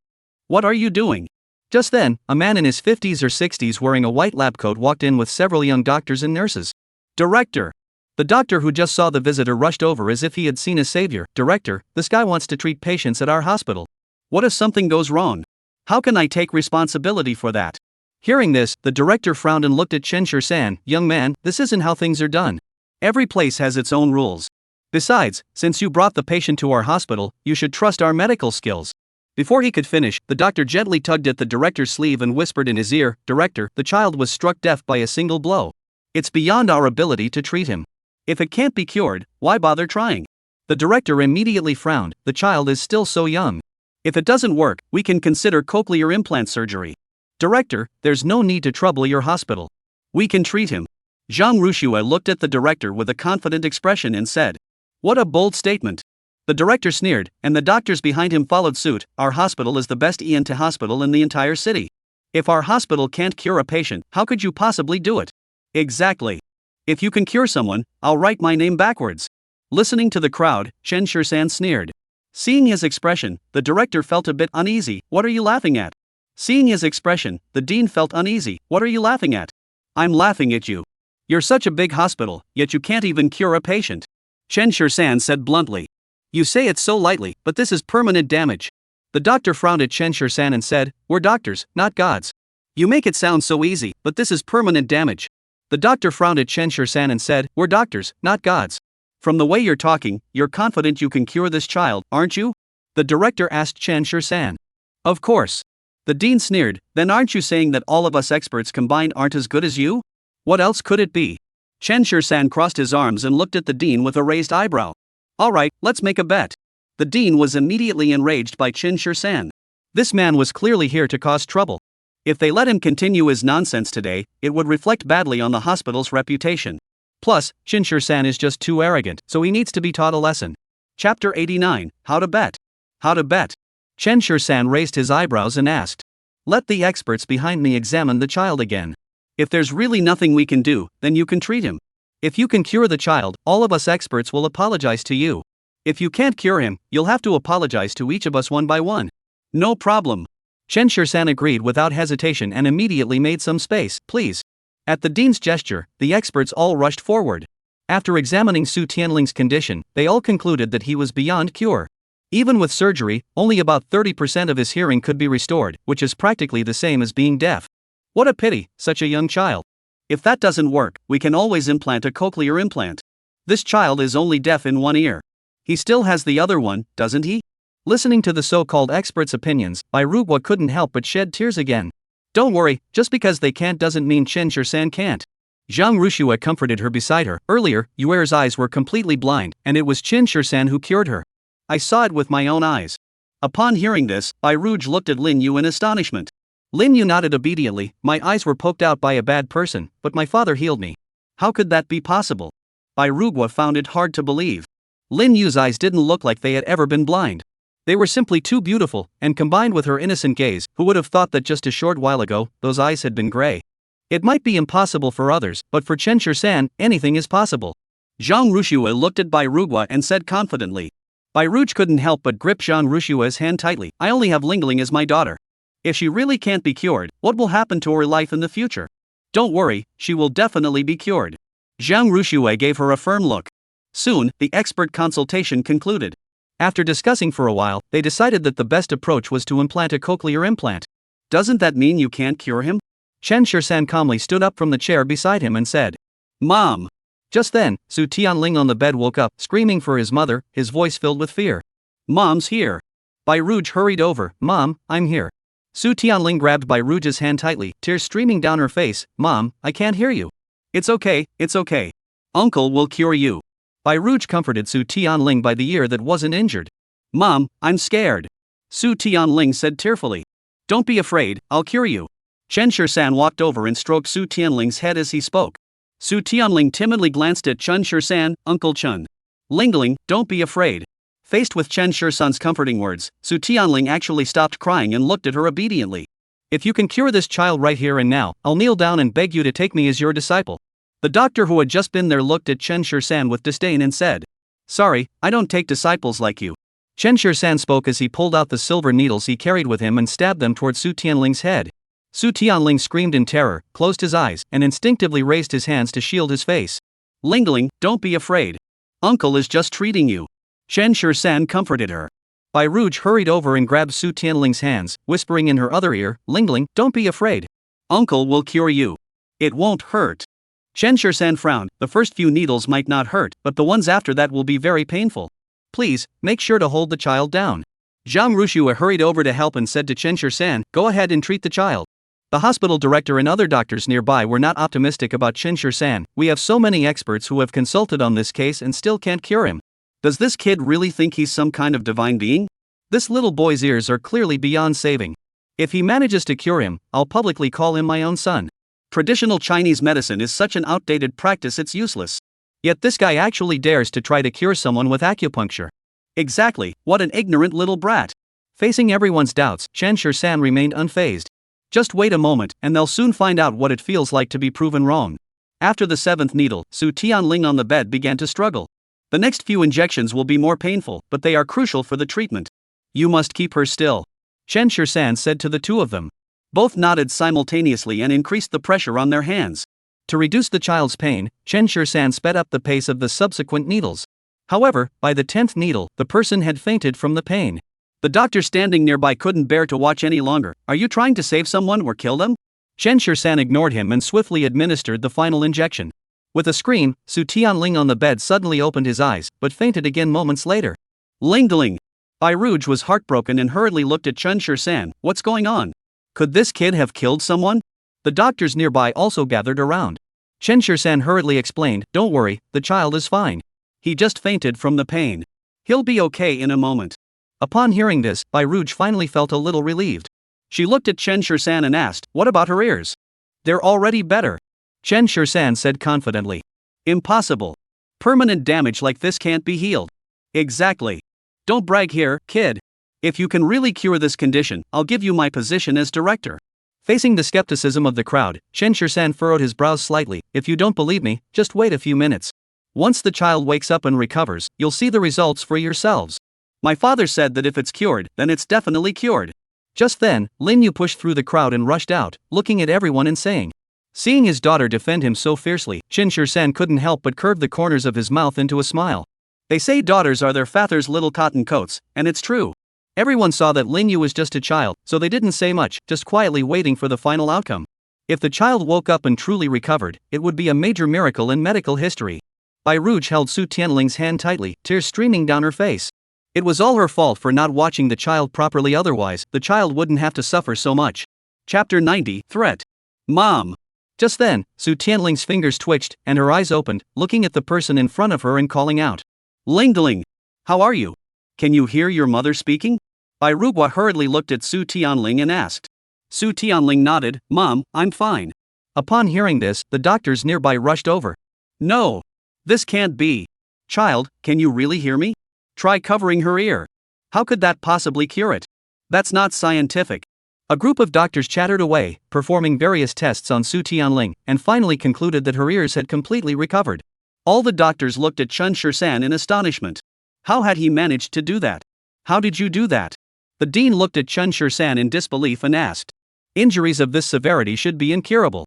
What are you doing? Just then, a man in his 50s or 60s wearing a white lab coat walked in with several young doctors and nurses. Director! The doctor who just saw the visitor rushed over as if he had seen a savior. Director, this guy wants to treat patients at our hospital. What if something goes wrong? How can I take responsibility for that? Hearing this, the director frowned and looked at Chen Shisan. Young man, this isn't how things are done. Every place has its own rules. Besides, since you brought the patient to our hospital, you should trust our medical skills. Before he could finish, the doctor gently tugged at the director's sleeve and whispered in his ear, Director, the child was struck deaf by a single blow. It's beyond our ability to treat him. If it can't be cured, why bother trying? The director immediately frowned. The child is still so young. If it doesn't work, we can consider cochlear implant surgery. Director, there's no need to trouble your hospital. We can treat him. Zhang Ruxue looked at the director with a confident expression and said. What a bold statement. The director sneered, and the doctors behind him followed suit. Our hospital is the best ENT hospital in the entire city. If our hospital can't cure a patient, how could you possibly do it? Exactly. If you can cure someone, I'll write my name backwards. Listening to the crowd, Chen Shisan sneered. Seeing his expression, the director felt a bit uneasy. What are you laughing at? Seeing his expression, the dean felt uneasy. What are you laughing at? I'm laughing at you. You're such a big hospital, yet you can't even cure a patient. Chen Shisan said bluntly. You say it so lightly, but this is permanent damage. The doctor frowned at Chen Shisan and said, We're doctors, not gods. You make it sound so easy, but this is permanent damage. The doctor frowned at Chen Shisan and said, We're doctors, not gods. From the way you're talking, you're confident you can cure this child, aren't you? The director asked Chen Shisan. Of course. The dean sneered, Then aren't you saying that all of us experts combined aren't as good as you? What else could it be? Chen Shisan crossed his arms and looked at the dean with a raised eyebrow. Alright, let's make a bet. The dean was immediately enraged by Chen Shisan. This man was clearly here to cause trouble. If they let him continue his nonsense today, it would reflect badly on the hospital's reputation. Plus, Chen Shisan is just too arrogant, so he needs to be taught a lesson. Chapter 89, How to Bet. How to bet. Chen Shisan raised his eyebrows and asked. Let the experts behind me examine the child again. If there's really nothing we can do, then you can treat him. If you can cure the child, all of us experts will apologize to you. If you can't cure him, you'll have to apologize to each of us one by one. No problem. Chen Shisan agreed without hesitation and immediately made some space. Please. At the dean's gesture, the experts all rushed forward. After examining Su Tianling's condition, they all concluded that he was beyond cure. Even with surgery, only about 30% of his hearing could be restored, which is practically the same as being deaf. What a pity, such a young child. If that doesn't work, we can always implant a cochlear implant. This child is only deaf in one ear. He still has the other one, doesn't he? Listening to the so-called experts' opinions, Bairugwa couldn't help but shed tears again. Don't worry, just because they can't doesn't mean Chen Shirsan can't. Zhang Rushua comforted her beside her. Earlier, Yuer's eyes were completely blind, and it was Chen Shirsan who cured her. I saw it with my own eyes. Upon hearing this, Bairuj looked at Lin Yu in astonishment. Lin Yu nodded obediently. My eyes were poked out by a bad person, but my father healed me. How could that be possible? Bairugwa found it hard to believe. Lin Yu's eyes didn't look like they had ever been blind. They were simply too beautiful, and combined with her innocent gaze, who would have thought that just a short while ago, those eyes had been gray? It might be impossible for others, but for Chen Shirsan, anything is possible. Zhang Rushua looked at Bairugwa and said confidently. Bairuj couldn't help but grip Zhang Rushua's hand tightly. I only have Lingling as my daughter. If she really can't be cured, what will happen to her life in the future? Don't worry, she will definitely be cured. Zhang Rushua gave her a firm look. Soon, the expert consultation concluded. After discussing for a while, they decided that the best approach was to implant a cochlear implant. Doesn't that mean you can't cure him? Chen Shirsan calmly stood up from the chair beside him and said, Mom! Just then, Su Tianling on the bed woke up, screaming for his mother, his voice filled with fear. Mom's here. Bairuj hurried over. Mom, I'm here. Su Tianling grabbed Bairuj's hand tightly, tears streaming down her face. Mom, I can't hear you. It's okay, it's okay. Uncle will cure you. Bairuj comforted Su Tianling by the ear that wasn't injured. Mom, I'm scared. Su Tianling said tearfully. Don't be afraid, I'll cure you. Chen Shirsan walked over and stroked Su Tianling's head as he spoke. Su Tianling timidly glanced at Chen Shirsan. Uncle Chen. Lingling, don't be afraid. Faced with Chen Shirsan's comforting words, Su Tianling actually stopped crying and looked at her obediently. If you can cure this child right here and now, I'll kneel down and beg you to take me as your disciple. The doctor who had just been there looked at Chen Shirsan with disdain and said, Sorry, I don't take disciples like you. Chen Shirsan spoke as he pulled out the silver needles he carried with him and stabbed them toward Su Tianling's head. Su Tianling screamed in terror, closed his eyes, and instinctively raised his hands to shield his face. Lingling, don't be afraid. Uncle is just treating you. Chen Shirsan comforted her. Bairuj hurried over and grabbed Su Tianling's hands, whispering in her other ear, Lingling, don't be afraid. Uncle will cure you. It won't hurt. Chen Shirsan frowned. The first few needles might not hurt, but the ones after that will be very painful. Please, make sure to hold the child down. Zhang Rushua hurried over to help and said to Chen Shirsan, Go ahead and treat the child. The hospital director and other doctors nearby were not optimistic about Chen Shirsan. We have so many experts who have consulted on this case and still can't cure him. Does this kid really think he's some kind of divine being? This little boy's ears are clearly beyond saving. If he manages to cure him, I'll publicly call him my own son. Traditional Chinese medicine is such an outdated practice it's useless. Yet this guy actually dares to try to cure someone with acupuncture. Exactly, what an ignorant little brat. Facing everyone's doubts, Chen Shirsan remained unfazed. Just wait a moment, and they'll soon find out what it feels like to be proven wrong. After the seventh needle, Su Tianling on the bed began to struggle. The next few injections will be more painful, but they are crucial for the treatment. You must keep her still. Chen Shirsan said to the two of them. Both nodded simultaneously and increased the pressure on their hands. To reduce the child's pain, Chen Shirsan sped up the pace of the subsequent needles. However, by the 10th needle, the person had fainted from the pain. The doctor standing nearby couldn't bear to watch any longer. Are you trying to save someone or kill them? Chen Shirsan ignored him and swiftly administered the final injection. With a scream, Su Tianling on the bed suddenly opened his eyes, but fainted again moments later. Lingling! Bairuj was heartbroken and hurriedly looked at Chen Shirsan. What's going on? Could this kid have killed someone? The doctors nearby also gathered around. Chen Shirsan hurriedly explained, Don't worry, the child is fine. He just fainted from the pain. He'll be okay in a moment. Upon hearing this, Bairuj finally felt a little relieved. She looked at Chen Shirsan and asked, What about her ears? They're already better. Chen Shirsan said confidently. Impossible. Permanent damage like this can't be healed. Exactly. Don't brag here, kid. If you can really cure this condition, I'll give you my position as director. Facing the skepticism of the crowd, Chen Shirsan furrowed his brows slightly. If you don't believe me, just wait a few minutes. Once the child wakes up and recovers, you'll see the results for yourselves. My father said that if it's cured, then it's definitely cured. Just then, Lin Yu pushed through the crowd and rushed out, looking at everyone and saying. Seeing his daughter defend him so fiercely, Chen Shirsan couldn't help but curve the corners of his mouth into a smile. They say daughters are their father's little cotton coats, and it's true. Everyone saw that Lin Yu was just a child, so they didn't say much, just quietly waiting for the final outcome. If the child woke up and truly recovered, it would be a major miracle in medical history. Bai Rouge held Su Tianling's hand tightly, tears streaming down her face. It was all her fault for not watching the child properly, otherwise, the child wouldn't have to suffer so much. Chapter 90, Threat. Mom. Just then, Su Tianling's fingers twitched, and her eyes opened, looking at the person in front of her and calling out. Lingling. How are you? Can you hear your mother speaking? Bai Ruhua hurriedly looked at Su Tianling and asked. Su Tianling nodded. Mom, I'm fine. Upon hearing this, the doctors nearby rushed over. No. This can't be. Child, can you really hear me? Try covering her ear. How could that possibly cure it? That's not scientific. A group of doctors chattered away, performing various tests on Su Tianling, and finally concluded that her ears had completely recovered. All the doctors looked at Chen Shisan in astonishment. How had he managed to do that? How did you do that? The dean looked at Chen Shisan in disbelief and asked. Injuries of this severity should be incurable.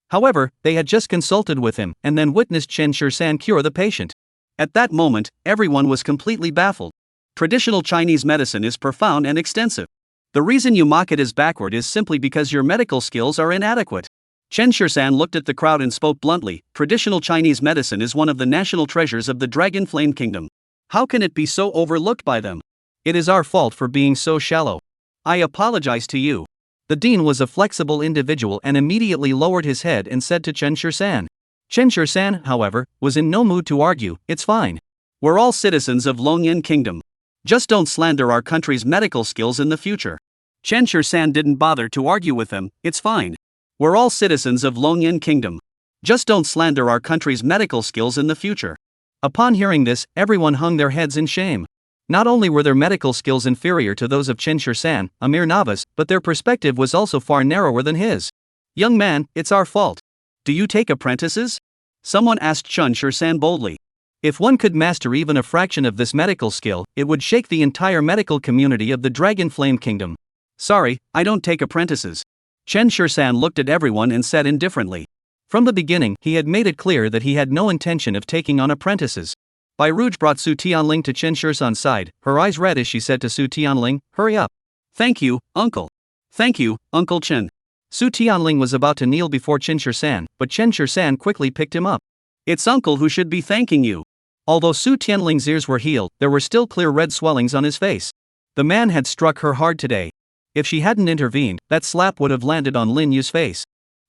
However, they had just consulted with him and then witnessed Chen Shisan cure the patient. At that moment, everyone was completely baffled. Traditional Chinese medicine is profound and extensive. The reason you mock it as backward is simply because your medical skills are inadequate. Chen Shisan looked at the crowd and spoke bluntly. Traditional Chinese medicine is one of the national treasures of the Dragon Flame Kingdom. How can it be so overlooked by them? It is our fault for being so shallow. I apologize to you. The dean was a flexible individual and immediately lowered his head and said to Chen Shisan. Chen Shisan, however, was in no mood to argue. It's fine. We're all citizens of Longyan Kingdom. Just don't slander our country's medical skills in the future. Chen Shisan didn't bother to argue with him. It's fine. We're all citizens of Longyan Kingdom. Just don't slander our country's medical skills in the future. Upon hearing this, everyone hung their heads in shame. Not only were their medical skills inferior to those of Chen Shisan, a mere novice, but their perspective was also far narrower than his. Young man, it's our fault. Do you take apprentices? Someone asked Chen Shisan boldly. If one could master even a fraction of this medical skill, it would shake the entire medical community of the Dragon Flame Kingdom. Sorry, I don't take apprentices. Chen Shisan looked at everyone and said indifferently. From the beginning, he had made it clear that he had no intention of taking on apprentices. Bai Rouge brought Su Tianling to Chen Shisan's side, her eyes red as she said to Su Tianling, hurry up. Thank you, uncle. Thank you, Uncle Chen. Su Tianling was about to kneel before Chen Shisan, but Chen Shisan quickly picked him up. It's uncle who should be thanking you. Although Su Tianling's ears were healed, there were still clear red swellings on his face. The man had struck her hard today. If she hadn't intervened, that slap would have landed on Lin Yu's face.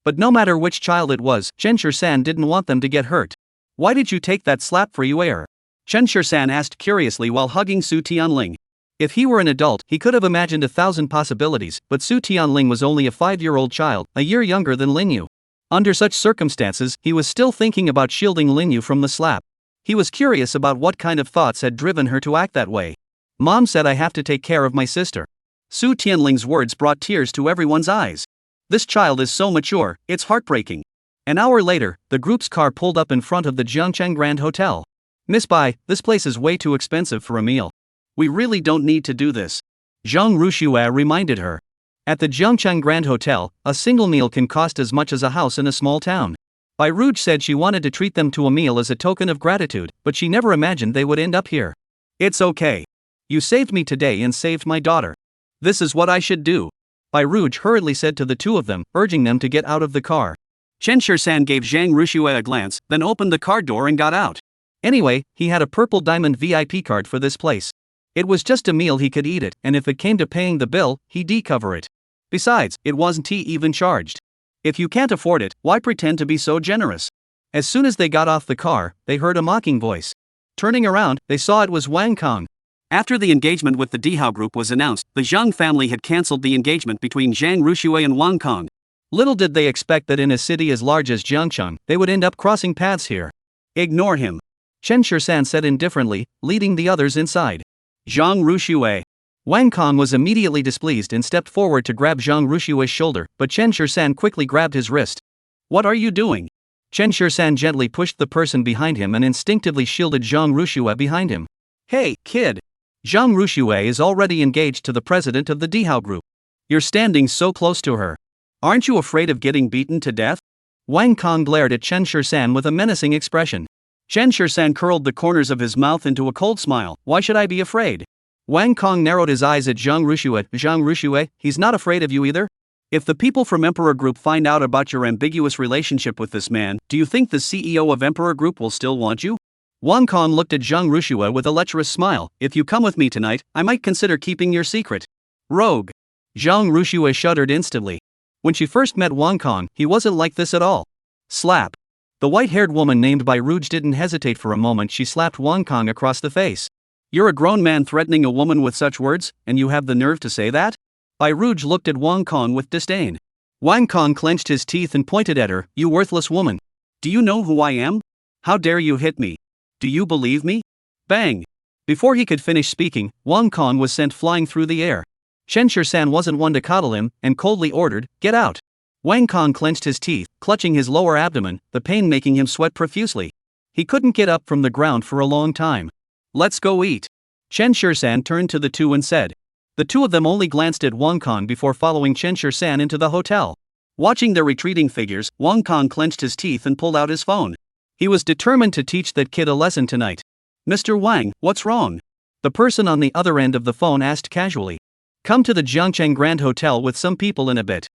But no matter which child it was, Chen Shisan didn't want them to get hurt. Why did you take that slap for you, heir? Chen Shisan asked curiously while hugging Su Tianling. If he were an adult, he could have imagined 1,000 possibilities, but Su Tianling was only a 5-year-old child, a year younger than Lin Yu. Under such circumstances, he was still thinking about shielding Lin Yu from the slap. He was curious about what kind of thoughts had driven her to act that way. Mom said I have to take care of my sister. Su Tianling's words brought tears to everyone's eyes. This child is so mature, it's heartbreaking. An hour later, the group's car pulled up in front of the Jiangcheng Grand Hotel. Miss Bai, this place is way too expensive for a meal. We really don't need to do this. Zhang Ruxue reminded her. At the Jiangcheng Grand Hotel, a single meal can cost as much as a house in a small town. Bai Rouge said she wanted to treat them to a meal as a token of gratitude, but she never imagined they would end up here. It's okay. You saved me today and saved my daughter. This is what I should do. Bai Rouge hurriedly said to the two of them, urging them to get out of the car. Chen Shisan gave Zhang Ruxue a glance, then opened the car door and got out. Anyway, he had a purple diamond VIP card for this place. It was just a meal, he could eat it, and if it came to paying the bill, he'd cover it. Besides, it wasn't he even charged. If you can't afford it, why pretend to be so generous? As soon as they got off the car, they heard a mocking voice. Turning around, they saw it was Wang Kong. After the engagement with the Dihao group was announced, the Zhang family had cancelled the engagement between Zhang Ruxue and Wang Kong. Little did they expect that in a city as large as Jiangcheng, they would end up crossing paths here. Ignore him. Chen Shisan said indifferently, leading the others inside. Zhang Ruxue. Wang Kong was immediately displeased and stepped forward to grab Zhang Ruxue's shoulder, but Chen Shisan quickly grabbed his wrist. What are you doing? Chen Shisan gently pushed the person behind him and instinctively shielded Zhang Ruxue behind him. Hey, kid. Zhang Ruxue is already engaged to the president of the Dihao group. You're standing so close to her. Aren't you afraid of getting beaten to death? Wang Kong glared at Chen Shisan with a menacing expression. Chen Shisan curled the corners of his mouth into a cold smile. Why should I be afraid? Wang Kong narrowed his eyes at Zhang Rushue. Zhang Rushue, he's not afraid of you either? If the people from Emperor Group find out about your ambiguous relationship with this man, do you think the CEO of Emperor Group will still want you? Wang Kong looked at Zhang Rushue with a lecherous smile. If you come with me tonight, I might consider keeping your secret. Rogue. Zhang Rushue shuddered instantly. When she first met Wang Kong, he wasn't like this at all. Slap. The white-haired woman named Bai Rouge didn't hesitate for a moment. She slapped Wang Kong across the face. You're a grown man threatening a woman with such words, and you have the nerve to say that? Bai Rouge looked at Wang Kong with disdain. Wang Kong clenched his teeth and pointed at her. You worthless woman. Do you know who I am? How dare you hit me? Do you believe me? Bang! Before he could finish speaking, Wang Kong was sent flying through the air. Chen Shisan wasn't one to coddle him, and coldly ordered, get out. Wang Kong clenched his teeth, clutching his lower abdomen, the pain making him sweat profusely. He couldn't get up from the ground for a long time. Let's go eat. Chen Shisan turned to the two and said. The two of them only glanced at Wang Kong before following Chen Shisan into the hotel. Watching their retreating figures, Wang Kong clenched his teeth and pulled out his phone. He was determined to teach that kid a lesson tonight. Mr. Wang, what's wrong? The person on the other end of the phone asked casually. Come to the Jiangcheng Grand Hotel with some people in a bit.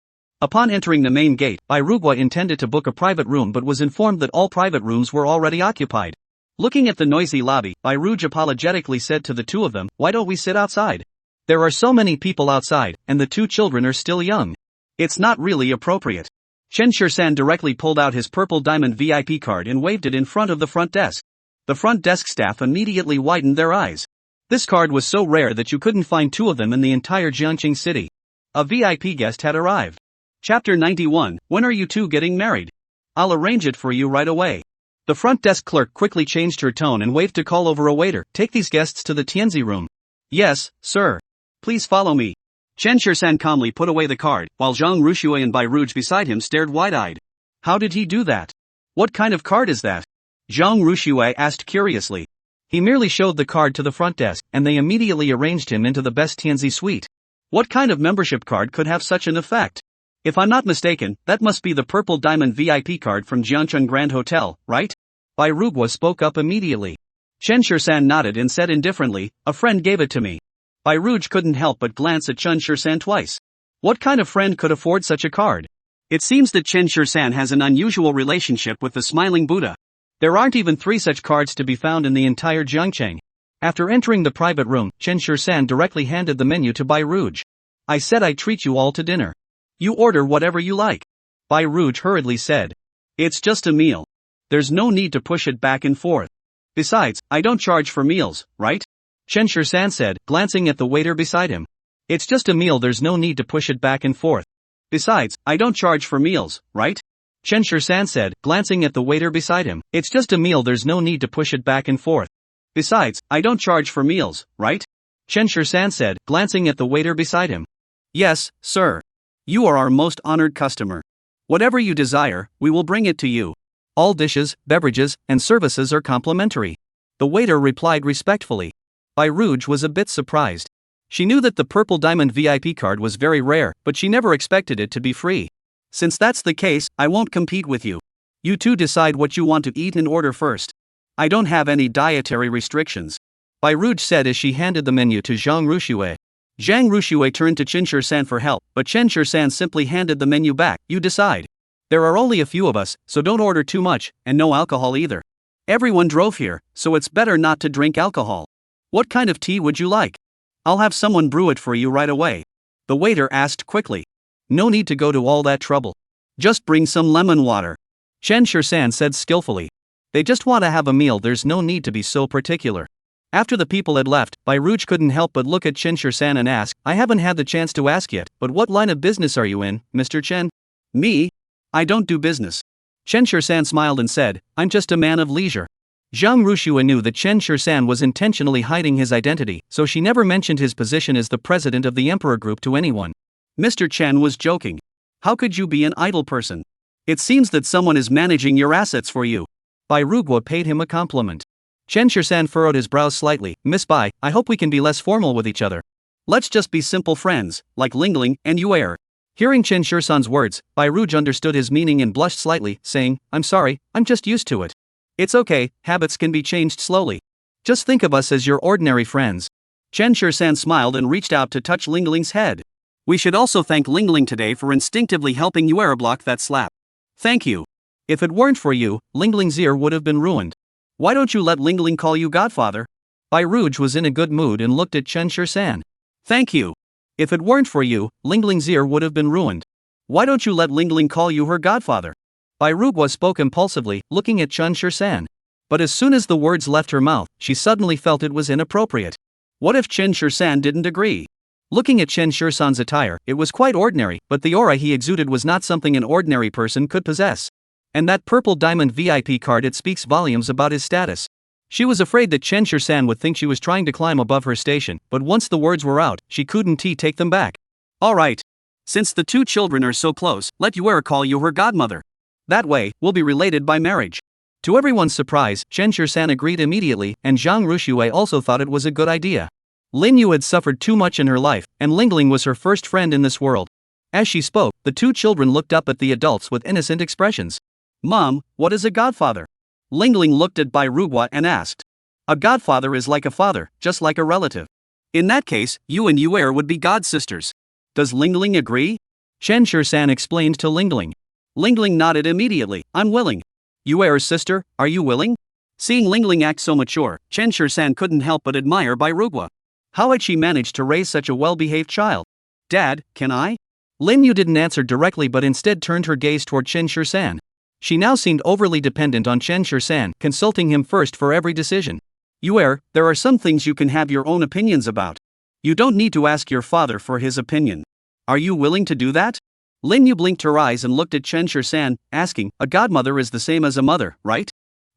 Upon entering the main gate, Bai Rugua intended to book a private room but was informed that all private rooms were already occupied. Looking at the noisy lobby, Bai Rouge apologetically said to the two of them, why don't we sit outside? There are so many people outside, and the two children are still young. It's not really appropriate. Chen Shisan directly pulled out his purple diamond VIP card and waved it in front of the front desk. The front desk staff immediately widened their eyes. This card was so rare that you couldn't find two of them in the entire Jiangcheng city. A VIP guest had arrived. Chapter 91, when are you two getting married? I'll arrange it for you right away. The front desk clerk quickly changed her tone and waved to call over a waiter. Take these guests to the Tianzi room. Yes, sir. Please follow me. Chen Shisan calmly put away the card, while Zhang Rushue and Bai Rouge beside him stared wide-eyed. How did he do that? What kind of card is that? Zhang Rushue asked curiously. He merely showed the card to the front desk, and they immediately arranged him into the best Tianzi suite. What kind of membership card could have such an effect? If I'm not mistaken, that must be the purple diamond VIP card from Jiangcheng Grand Hotel, right? Bai Rugua spoke up immediately. Chen Shisan nodded and said indifferently, a friend gave it to me. Bai Rouge couldn't help but glance at Chen Shisan twice. What kind of friend could afford such a card? It seems that Chen Shisan has an unusual relationship with the Smiling Buddha. There aren't even 3 such cards to be found in the entire Jiangcheng. After entering the private room, Chen Shisan directly handed the menu to Bai Rouge. I said I'd treat you all to dinner. You order whatever you like. Bai Rouge hurriedly said. It's just a meal. There's no need to push it back and forth. Besides, I don't charge for meals, right? Chen Shisan said, glancing at the waiter beside him. It's just a meal, there's no need to push it back and forth. Besides, I don't charge for meals, right? Chen Shisan said, glancing at the waiter beside him. It's just a meal, there's no need to push it back and forth. Besides, I don't charge for meals, right? Chen Shisan said, glancing at the waiter beside him. Yes, sir. You are our most honored customer. Whatever you desire, we will bring it to you. All dishes, beverages, and services are complimentary. The waiter replied respectfully. Bai Rouge was a bit surprised. She knew that the purple diamond VIP card was very rare, but she never expected it to be free. Since that's the case, I won't compete with you. You two decide what you want to eat and order first. I don't have any dietary restrictions. Bai Rouge said as she handed the menu to Zhang Rushue. Zhang Rushue turned to Chen Shisan for help, but Chen Shisan simply handed the menu back. You decide. There are only a few of us, so don't order too much, and no alcohol either. Everyone drove here, so it's better not to drink alcohol. What kind of tea would you like? I'll have someone brew it for you right away. The waiter asked quickly. No need to go to all that trouble. Just bring some lemon water. Chen Shisan said skillfully. They just want to have a meal, there's no need to be so particular. After the people had left, Bai Rouge couldn't help but look at Chen Shisan and ask, I haven't had the chance to ask yet, but what line of business are you in, Mr. Chen? Me? I don't do business. Chen Shisan smiled and said, I'm just a man of leisure. Zhang Rushue knew that Chen Shisan was intentionally hiding his identity, so she never mentioned his position as the president of the Emperor Group to anyone. Mr. Chen was joking. How could you be an idle person? It seems that someone is managing your assets for you. Bai Rugua paid him a compliment. Chen Shisan furrowed his brows slightly. Miss Bai, I hope we can be less formal with each other. Let's just be simple friends, like Ling Ling and Yuer. Hearing Chen Shisan's words, Bai Rouge understood his meaning and blushed slightly, saying, I'm sorry, I'm just used to it. It's okay, habits can be changed slowly. Just think of us as your ordinary friends. Chen Shursan smiled and reached out to touch Lingling's head. We should also thank Lingling today for instinctively helping Yuera block that slap. Thank you. If it weren't for you, Lingling's ear would have been ruined. Why don't you let Lingling call you godfather? Bai Rouge was in a good mood and looked at Chen Shursan. Thank you. If it weren't for you, Lingling's ear would have been ruined. Why don't you let Lingling call you her godfather? Bai Rouge spoke impulsively, looking at Chen Shursan. But as soon as the words left her mouth, she suddenly felt it was inappropriate. What if Chen Shursan didn't agree? Looking at Chen Shursan's attire, it was quite ordinary, but the aura he exuded was not something an ordinary person could possess. And that purple diamond VIP card, it speaks volumes about his status. She was afraid that Chen Shursan would think she was trying to climb above her station, but once the words were out, she couldn't take them back. Alright. Since the two children are so close, let Yuera call you her godmother. That way, we'll be related by marriage. To everyone's surprise, Chen Shursan agreed immediately, and Zhang Ruxue also thought it was a good idea. Lin Yu had suffered too much in her life, and Lingling was her first friend in this world. As she spoke, the two children looked up at the adults with innocent expressions. Mom, what is a godfather? Lingling looked at Bai Ruguo and asked. A godfather is like a father, just like a relative. In that case, you and Yuer would be god-sisters. Does Lingling agree? Chen Shursan explained to Lingling. Lingling nodded immediately. I'm willing. Yuer's sister, are you willing? Seeing Lingling act so mature, Chen Shursan couldn't help but admire Bai Ruguo. How had she managed to raise such a well-behaved child? Dad, can I? Lin Yu didn't answer directly but instead turned her gaze toward Chen Shursan. She now seemed overly dependent on Chen Shursan, consulting him first for every decision. Yuer, there are some things you can have your own opinions about. You don't need to ask your father for his opinion. Are you willing to do that? Lin Yu blinked her eyes and looked at Chen Shursan, asking, a godmother is the same as a mother, right?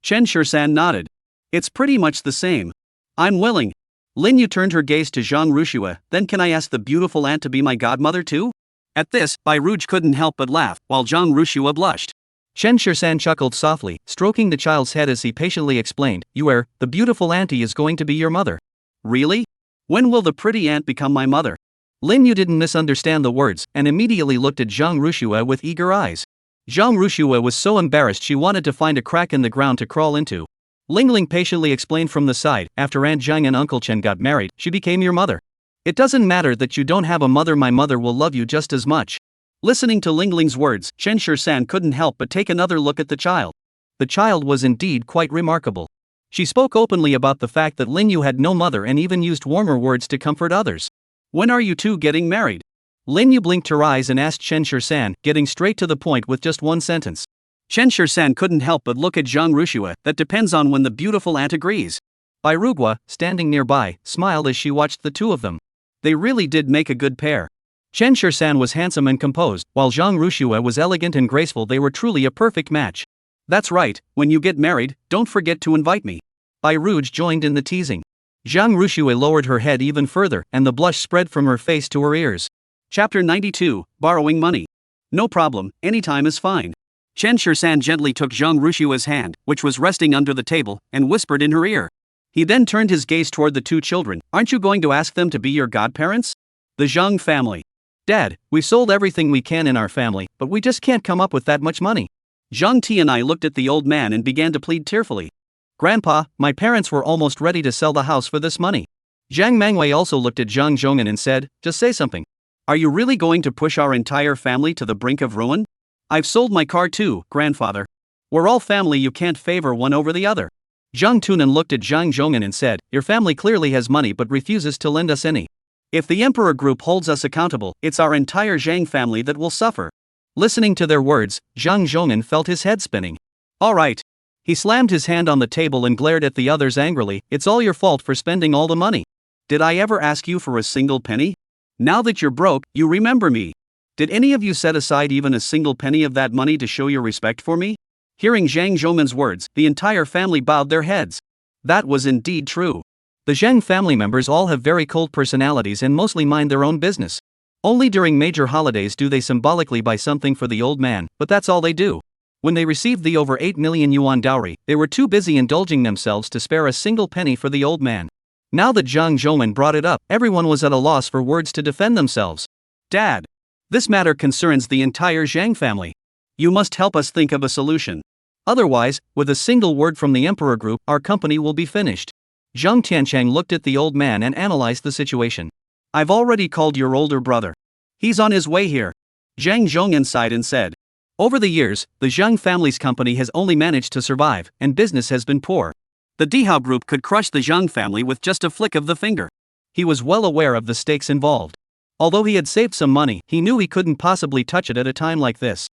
Chen Shursan nodded. It's pretty much the same. I'm willing. Lin Yu turned her gaze to Zhang Ruxue, then can I ask the beautiful aunt to be my godmother too? At this, Bai Rouge couldn't help but laugh, while Zhang Ruxue blushed. Chen Shursan chuckled softly, stroking the child's head as he patiently explained, Yuer, the beautiful auntie is going to be your mother. Really? When will the pretty aunt become my mother? Lin Yu didn't misunderstand the words, and immediately looked at Zhang Ruxue with eager eyes. Zhang Ruxue was so embarrassed she wanted to find a crack in the ground to crawl into. Lingling patiently explained from the side, after Aunt Zhang and Uncle Chen got married, she became your mother. It doesn't matter that you don't have a mother, my mother will love you just as much. Listening to Lingling's words, Chen Shursan couldn't help but take another look at the child. The child was indeed quite remarkable. She spoke openly about the fact that Lin Yu had no mother and even used warmer words to comfort others. When are you two getting married? Lin Yu blinked her eyes and asked Chen Shursan, getting straight to the point with just one sentence. Chen Shursan couldn't help but look at Zhang Ruxue, that depends on when the beautiful aunt agrees. Bai Ruguo, standing nearby, smiled as she watched the two of them. They really did make a good pair. Chen Shursan was handsome and composed, while Zhang Ruxue was elegant and graceful. They were truly a perfect match. That's right, when you get married, don't forget to invite me. Bai Rouge joined in the teasing. Zhang Ruxue lowered her head even further, and the blush spread from her face to her ears. Chapter 92, Borrowing Money. No problem, anytime is fine. Chen Shursan gently took Zhang Rushue's hand, which was resting under the table, and whispered in her ear. He then turned his gaze toward the two children. Aren't you going to ask them to be your godparents? The Zhang family. Dad, we sold everything we can in our family, but we just can't come up with that much money. Zhang Tianai looked at the old man and began to plead tearfully. Grandpa, my parents were almost ready to sell the house for this money. Zhang Mangwei also looked at Zhang Zhonghan and said, just say something. Are you really going to push our entire family to the brink of ruin? I've sold my car too, grandfather. We're all family, you can't favor one over the other. Zhang Tunan looked at Zhang Zhonghan and said, your family clearly has money but refuses to lend us any. If the Emperor Group holds us accountable, it's our entire Zhang family that will suffer. Listening to their words, Zhang Zhonghan felt his head spinning. Alright. He slammed his hand on the table and glared at the others angrily, it's all your fault for spending all the money. Did I ever ask you for a single penny? Now that you're broke, you remember me. Did any of you set aside even a single penny of that money to show your respect for me? Hearing Zhang Zhonghan's words, the entire family bowed their heads. That was indeed true. The Zhang family members all have very cold personalities and mostly mind their own business. Only during major holidays do they symbolically buy something for the old man, but that's all they do. When they received the over 8 million yuan dowry, they were too busy indulging themselves to spare a single penny for the old man. Now that Zhang Zhonghan brought it up, everyone was at a loss for words to defend themselves. Dad. This matter concerns the entire Zhang family. You must help us think of a solution. Otherwise, with a single word from the Emperor Group, our company will be finished. Zhang Tiancheng looked at the old man and analyzed the situation. I've already called your older brother. He's on his way here. Zhang Zhongyan sighed and said. Over the years, the Zhang family's company has only managed to survive, and business has been poor. The Dihao Group could crush the Zhang family with just a flick of the finger. He was well aware of the stakes involved. Although he had saved some money, he knew he couldn't possibly touch it at a time like this.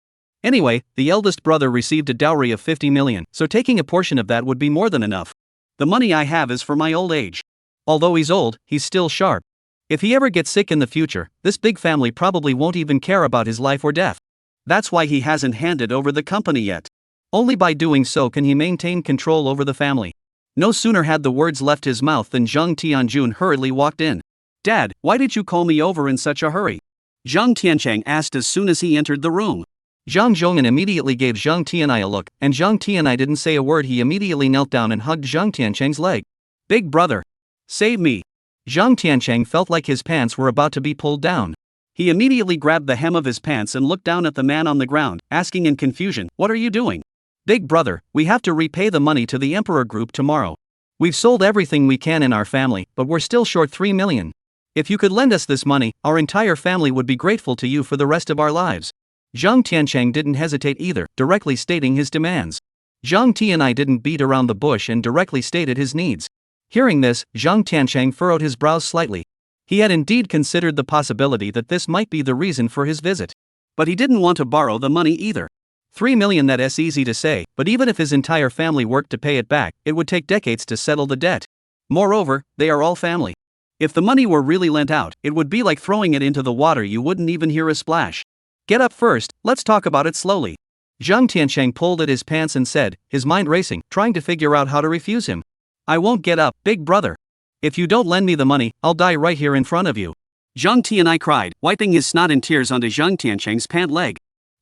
Anyway, the eldest brother received a dowry of 50 million, so taking a portion of that would be more than enough. The money I have is for my old age. Although he's old, he's still sharp. If he ever gets sick in the future, this big family probably won't even care about his life or death. That's why he hasn't handed over the company yet. Only by doing so can he maintain control over the family. No sooner had the words left his mouth than Zhang Tianjun hurriedly walked in. Dad, why did you call me over in such a hurry? Zhang Tiancheng asked as soon as he entered the room. Zhang Zhongyan immediately gave Zhang Tianai a look, and Zhang Tianai didn't say a word. He immediately knelt down and hugged Zhang Tiancheng's leg. Big brother. Save me. Zhang Tiancheng felt like his pants were about to be pulled down. He immediately grabbed the hem of his pants and looked down at the man on the ground, asking in confusion, What are you doing? Big brother, we have to repay the money to the Emperor Group tomorrow. We've sold everything we can in our family, but we're still short 3 million. If you could lend us this money, our entire family would be grateful to you for the rest of our lives. Zhang Tiancheng didn't hesitate either, directly stating his demands. Zhang Tianai didn't beat around the bush and directly stated his needs. Hearing this, Zhang Tiancheng furrowed his brows slightly. He had indeed considered the possibility that this might be the reason for his visit. But he didn't want to borrow the money either. 3 million, that's easy to say, but even if his entire family worked to pay it back, it would take decades to settle the debt. Moreover, they are all family. If the money were really lent out, it would be like throwing it into the water. You wouldn't even hear a splash. Get up first, let's talk about it slowly. Zhang Tiancheng pulled at his pants and said, his mind racing, trying to figure out how to refuse him. I won't get up, big brother. If you don't lend me the money, I'll die right here in front of you. Zhang Tianai cried, wiping his snot and tears onto Zhang Tiancheng's pant leg.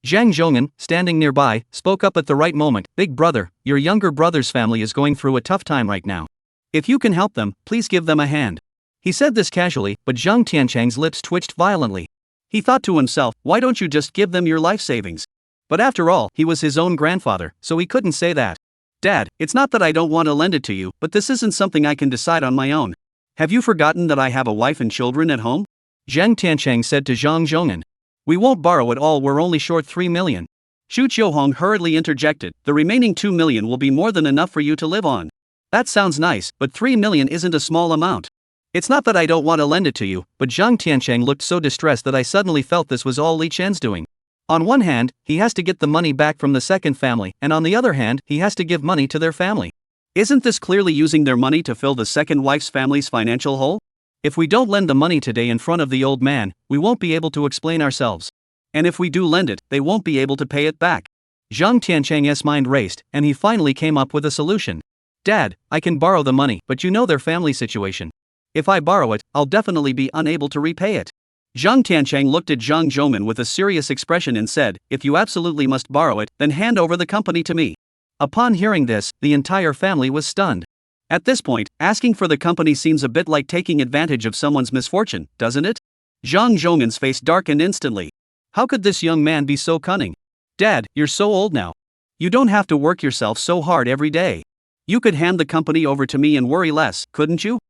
Zhang Zhongyan, standing nearby, spoke up at the right moment. Big brother, your younger brother's family is going through a tough time right now. If you can help them, please give them a hand. He said this casually, but Zhang Tiancheng's lips twitched violently. He thought to himself, why don't you just give them your life savings? But after all, he was his own grandfather, so he couldn't say that. Dad, it's not that I don't want to lend it to you, but this isn't something I can decide on my own. Have you forgotten that I have a wife and children at home? Zhang Tiancheng said to Zhang Zhongyan. We won't borrow at all, we're only short 3 million. Xu Qiuhong hurriedly interjected, the remaining 2 million will be more than enough for you to live on. That sounds nice, but 3 million isn't a small amount. It's not that I don't want to lend it to you, but Zhang Tiancheng looked so distressed that I suddenly felt this was all Li Chen's doing. On one hand, he has to get the money back from the second family, and on the other hand, he has to give money to their family. Isn't this clearly using their money to fill the second wife's family's financial hole? If we don't lend the money today in front of the old man, we won't be able to explain ourselves. And if we do lend it, they won't be able to pay it back. Zhang Tiancheng's mind raced, and he finally came up with a solution. Dad, I can borrow the money, but you know their family situation. If I borrow it, I'll definitely be unable to repay it. Zhang Tiancheng looked at Zhang Zhongyan with a serious expression and said, if you absolutely must borrow it, then hand over the company to me. Upon hearing this, the entire family was stunned. At this point, asking for the company seems a bit like taking advantage of someone's misfortune, doesn't it? Zhang Zhongyan's face darkened instantly. How could this young man be so cunning? Dad, you're so old now. You don't have to work yourself so hard every day. You could hand the company over to me and worry less, couldn't you?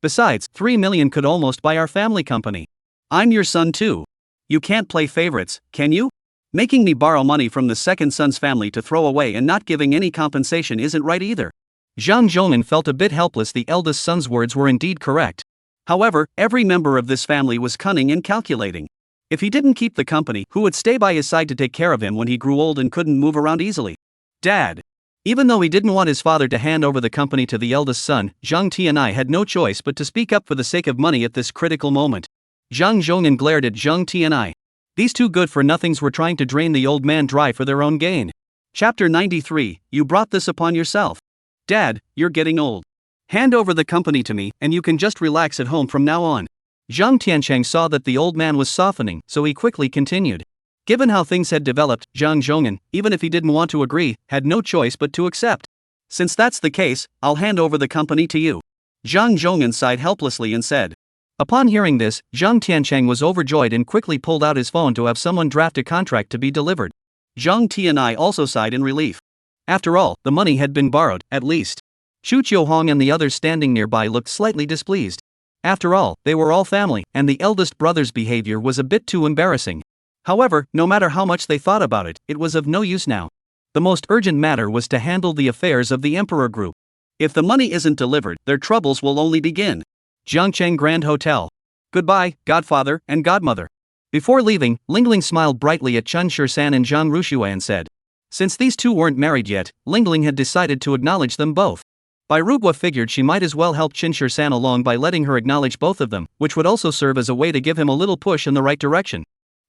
Besides, 3 million could almost buy our family company. I'm your son too. You can't play favorites, can you? Making me borrow money from the second son's family to throw away and not giving any compensation isn't right either. Zhang Zhongyan felt a bit helpless. The eldest son's words were indeed correct. However, every member of this family was cunning and calculating. If he didn't keep the company, who would stay by his side to take care of him when he grew old and couldn't move around easily? Dad. Even though he didn't want his father to hand over the company to the eldest son, Zhang Tianai had no choice but to speak up for the sake of money at this critical moment. Zhang Zhongyan glared at Zhang Tianai. These two good-for-nothings were trying to drain the old man dry for their own gain. Chapter 93, You brought this upon yourself. Dad, you're getting old. Hand over the company to me, and you can just relax at home from now on. Zhang Tiancheng saw that the old man was softening, so he quickly continued. Given how things had developed, Zhang Zhongyan, even if he didn't want to agree, had no choice but to accept. Since that's the case, I'll hand over the company to you. Zhang Zhongyan sighed helplessly and said. Upon hearing this, Zhang Tiancheng was overjoyed and quickly pulled out his phone to have someone draft a contract to be delivered. Zhang Tianai also sighed in relief. After all, the money had been borrowed, at least. Chu Chiu-hong and the others standing nearby looked slightly displeased. After all, they were all family, and the eldest brother's behavior was a bit too embarrassing. However, no matter how much they thought about it, it was of no use now. The most urgent matter was to handle the affairs of the Emperor Group. If the money isn't delivered, their troubles will only begin. Jiangcheng Grand Hotel. Goodbye, godfather and godmother. Before leaving, Lingling smiled brightly at Chen Shursan and Zhang Rushue and said. Since these two weren't married yet, Lingling had decided to acknowledge them both. Bai Rugua figured she might as well help Chen Shursan along by letting her acknowledge both of them, which would also serve as a way to give him a little push in the right direction.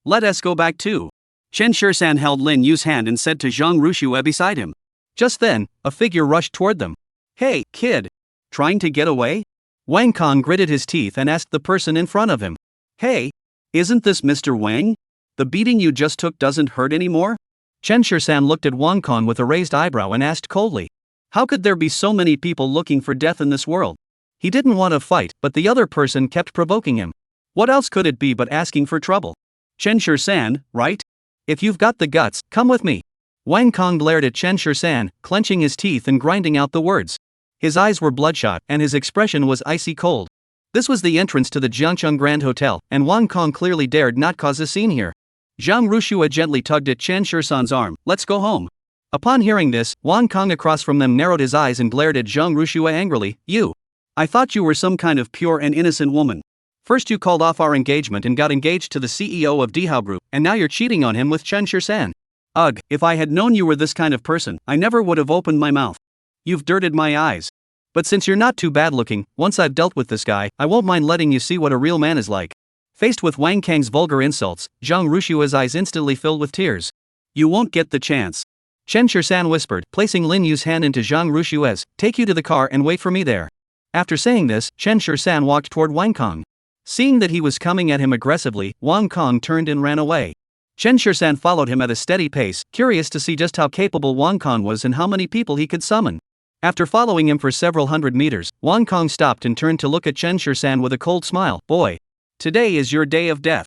Let us go back too. Chen Shursan held Lin Yu's hand and said to Zhang Rushue beside him. Just then, a figure rushed toward them. Hey, kid! Trying to get away? Wang Kong gritted his teeth and asked the person in front of him. Hey! Isn't this Mr. Wang? The beating you just took doesn't hurt anymore? Chen Shursan looked at Wang Kong with a raised eyebrow and asked coldly. How could there be so many people looking for death in this world? He didn't want to fight, but the other person kept provoking him. What else could it be but asking for trouble? Chen Shursan, right? If you've got the guts, come with me. Wang Kong glared at Chen Shursan, clenching his teeth and grinding out the words. His eyes were bloodshot, and his expression was icy cold. This was the entrance to the Jiangcheng Grand Hotel, and Wang Kong clearly dared not cause a scene here. Zhang Rushue gently tugged at Chen Shursan's arm. Let's go home. Upon hearing this, Wang Kong across from them narrowed his eyes and glared at Zhang Rushue angrily. You! I thought you were some kind of pure and innocent woman. First you called off our engagement and got engaged to the CEO of Dihao Group, and now you're cheating on him with Chen Shursan. Ugh, if I had known you were this kind of person, I never would have opened my mouth. You've dirted my eyes. But since you're not too bad looking, once I've dealt with this guy, I won't mind letting you see what a real man is like. Faced with Wang Kang's vulgar insults, Zhang Rushue's eyes instantly filled with tears. You won't get the chance. Chen Shursan whispered, placing Lin Yu's hand into Zhang Rushue's. Take you to the car and wait for me there. After saying this, Chen Shursan walked toward Wang Kong. Seeing that he was coming at him aggressively, Wang Kong turned and ran away. Chen Shursan followed him at a steady pace, curious to see just how capable Wang Kong was and how many people he could summon. After following him for several hundred meters, Wang Kong stopped and turned to look at Chen Shursan with a cold smile. Boy! Today is your day of death.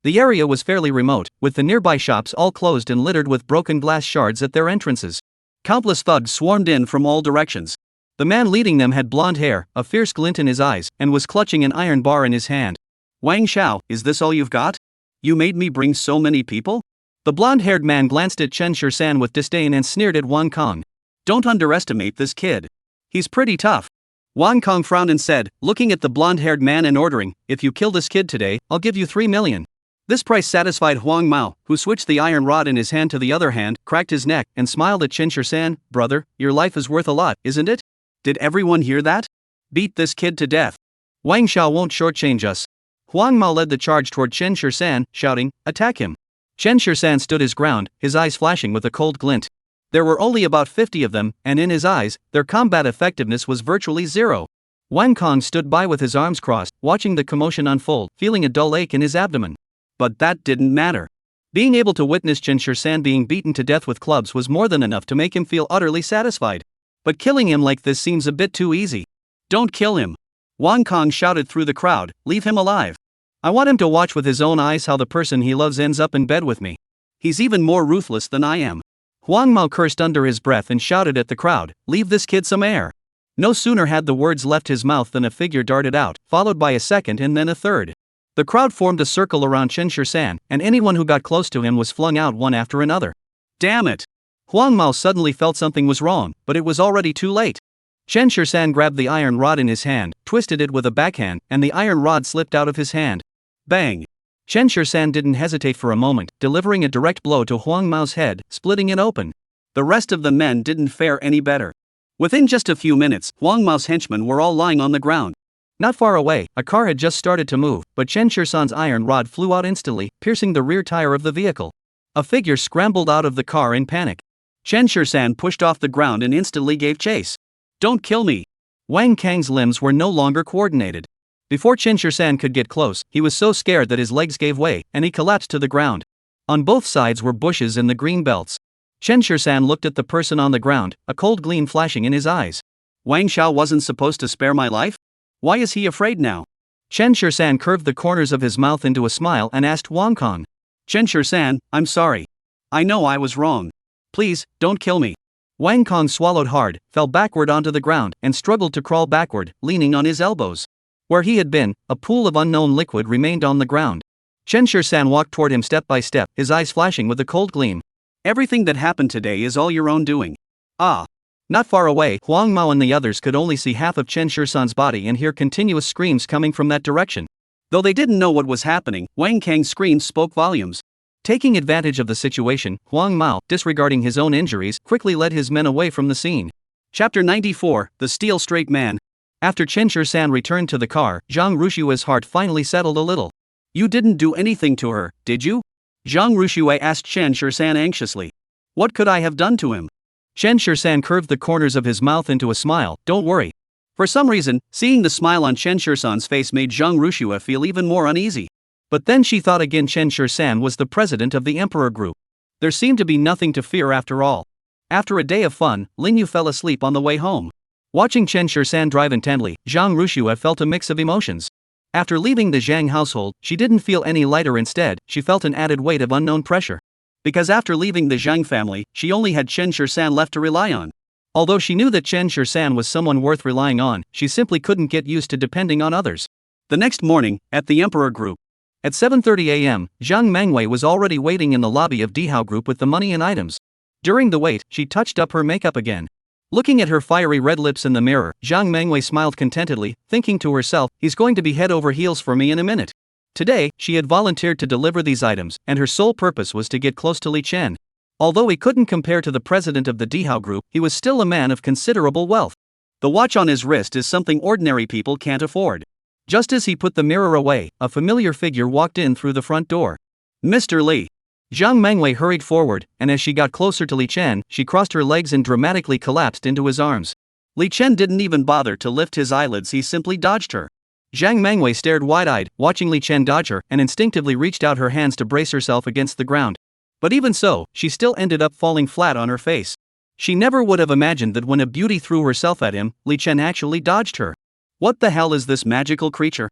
The area was fairly remote, with the nearby shops all closed and littered with broken glass shards at their entrances. Countless thugs swarmed in from all directions. The man leading them had blonde hair, a fierce glint in his eyes, and was clutching an iron bar in his hand. Wang Xiao, is this all you've got? You made me bring so many people? The blonde-haired man glanced at Chen Shursan with disdain and sneered at Wang Kong. Don't underestimate this kid. He's pretty tough. Wang Kong frowned and said, looking at the blonde-haired man and ordering, if you kill this kid today, I'll give you 3 million. This price satisfied Huang Mao, who switched the iron rod in his hand to the other hand, cracked his neck, and smiled at Chen Shursan. Brother, your life is worth a lot, isn't it? Did everyone hear that? Beat this kid to death. Wang Xiao won't shortchange us. Huang Mao led the charge toward Chen Shursan, shouting, attack him. Chen Shursan stood his ground, his eyes flashing with a cold glint. There were only about 50 of them, and in his eyes, their combat effectiveness was virtually zero. Wang Kong stood by with his arms crossed, watching the commotion unfold, feeling a dull ache in his abdomen. But that didn't matter. Being able to witness Chen Shursan being beaten to death with clubs was more than enough to make him feel utterly satisfied. But killing him like this seems a bit too easy. Don't kill him. Wang Kong shouted through the crowd, leave him alive. I want him to watch with his own eyes how the person he loves ends up in bed with me. He's even more ruthless than I am. Huang Mao cursed under his breath and shouted at the crowd, leave this kid some air. No sooner had the words left his mouth than a figure darted out, followed by a second and then a third. The crowd formed a circle around Chen Shursan, and anyone who got close to him was flung out one after another. Damn it! Huang Mao suddenly felt something was wrong, but it was already too late. Chen Shursan grabbed the iron rod in his hand, twisted it with a backhand, and the iron rod slipped out of his hand. Bang! Chen Shursan didn't hesitate for a moment, delivering a direct blow to Huang Mao's head, splitting it open. The rest of the men didn't fare any better. Within just a few minutes, Huang Mao's henchmen were all lying on the ground. Not far away, a car had just started to move, but Chen Shursan's iron rod flew out instantly, piercing the rear tire of the vehicle. A figure scrambled out of the car in panic. Chen Shursan pushed off the ground and instantly gave chase. Don't kill me! Wang Kang's limbs were no longer coordinated. Before Chen Shursan could get close, he was so scared that his legs gave way, and he collapsed to the ground. On both sides were bushes in the green belts. Chen Shursan looked at the person on the ground, a cold gleam flashing in his eyes. Wang Xiao wasn't supposed to spare my life? Why is he afraid now? Chen Shursan curved the corners of his mouth into a smile and asked Wang Kong. Chen Shursan, I'm sorry. I know I was wrong. Please, don't kill me. Wang Kong swallowed hard, fell backward onto the ground, and struggled to crawl backward, leaning on his elbows. Where he had been, a pool of unknown liquid remained on the ground. Chen Shir-san walked toward him step by step, his eyes flashing with a cold gleam. Everything that happened today is all your own doing. Ah. Not far away, Huang Mao and the others could only see half of Chen Shir-san's body and hear continuous screams coming from that direction. Though they didn't know what was happening, Wang Kang's screams spoke volumes. Taking advantage of the situation, Huang Mao, disregarding his own injuries, quickly led his men away from the scene. Chapter 94, The Steel Straight Man. After Chen Shir-san returned to the car, Zhang Rushua's heart finally settled a little. You didn't do anything to her, did you? Zhang Rushue asked Chen Shir-san anxiously. What could I have done to him? Chen Shir-san curved the corners of his mouth into a smile. Don't worry. For some reason, seeing the smile on Chen Shir-san's face made Zhang Rushua feel even more uneasy. But then she thought again, Chen Shir-san was the president of the Emperor Group. There seemed to be nothing to fear after all. After a day of fun, Lin Yu fell asleep on the way home. Watching Chen Shir-san drive intently, Zhang Rushua felt a mix of emotions. After leaving the Zhang household, she didn't feel any lighter. Instead, she felt an added weight of unknown pressure. Because after leaving the Zhang family, she only had Chen Shir-san left to rely on. Although she knew that Chen Shir-san was someone worth relying on, she simply couldn't get used to depending on others. The next morning, at the Emperor Group. At 7:30 a.m., Zhang Mengwei was already waiting in the lobby of Dihao Group with the money and items. During the wait, she touched up her makeup again. Looking at her fiery red lips in the mirror, Zhang Mengwei smiled contentedly, thinking to herself, he's going to be head over heels for me in a minute. Today, she had volunteered to deliver these items, and her sole purpose was to get close to Li Chen. Although he couldn't compare to the president of the Dihao Group, he was still a man of considerable wealth. The watch on his wrist is something ordinary people can't afford. Just as he put the mirror away, a familiar figure walked in through the front door. Mr. Li. Zhang Mengwei hurried forward, and as she got closer to Li Chen, she crossed her legs and dramatically collapsed into his arms. Li Chen didn't even bother to lift his eyelids, he simply dodged her. Zhang Mengwei stared wide-eyed, watching Li Chen dodge her, and instinctively reached out her hands to brace herself against the ground. But even so, she still ended up falling flat on her face. She never would have imagined that when a beauty threw herself at him, Li Chen actually dodged her. What the hell is this magical creature?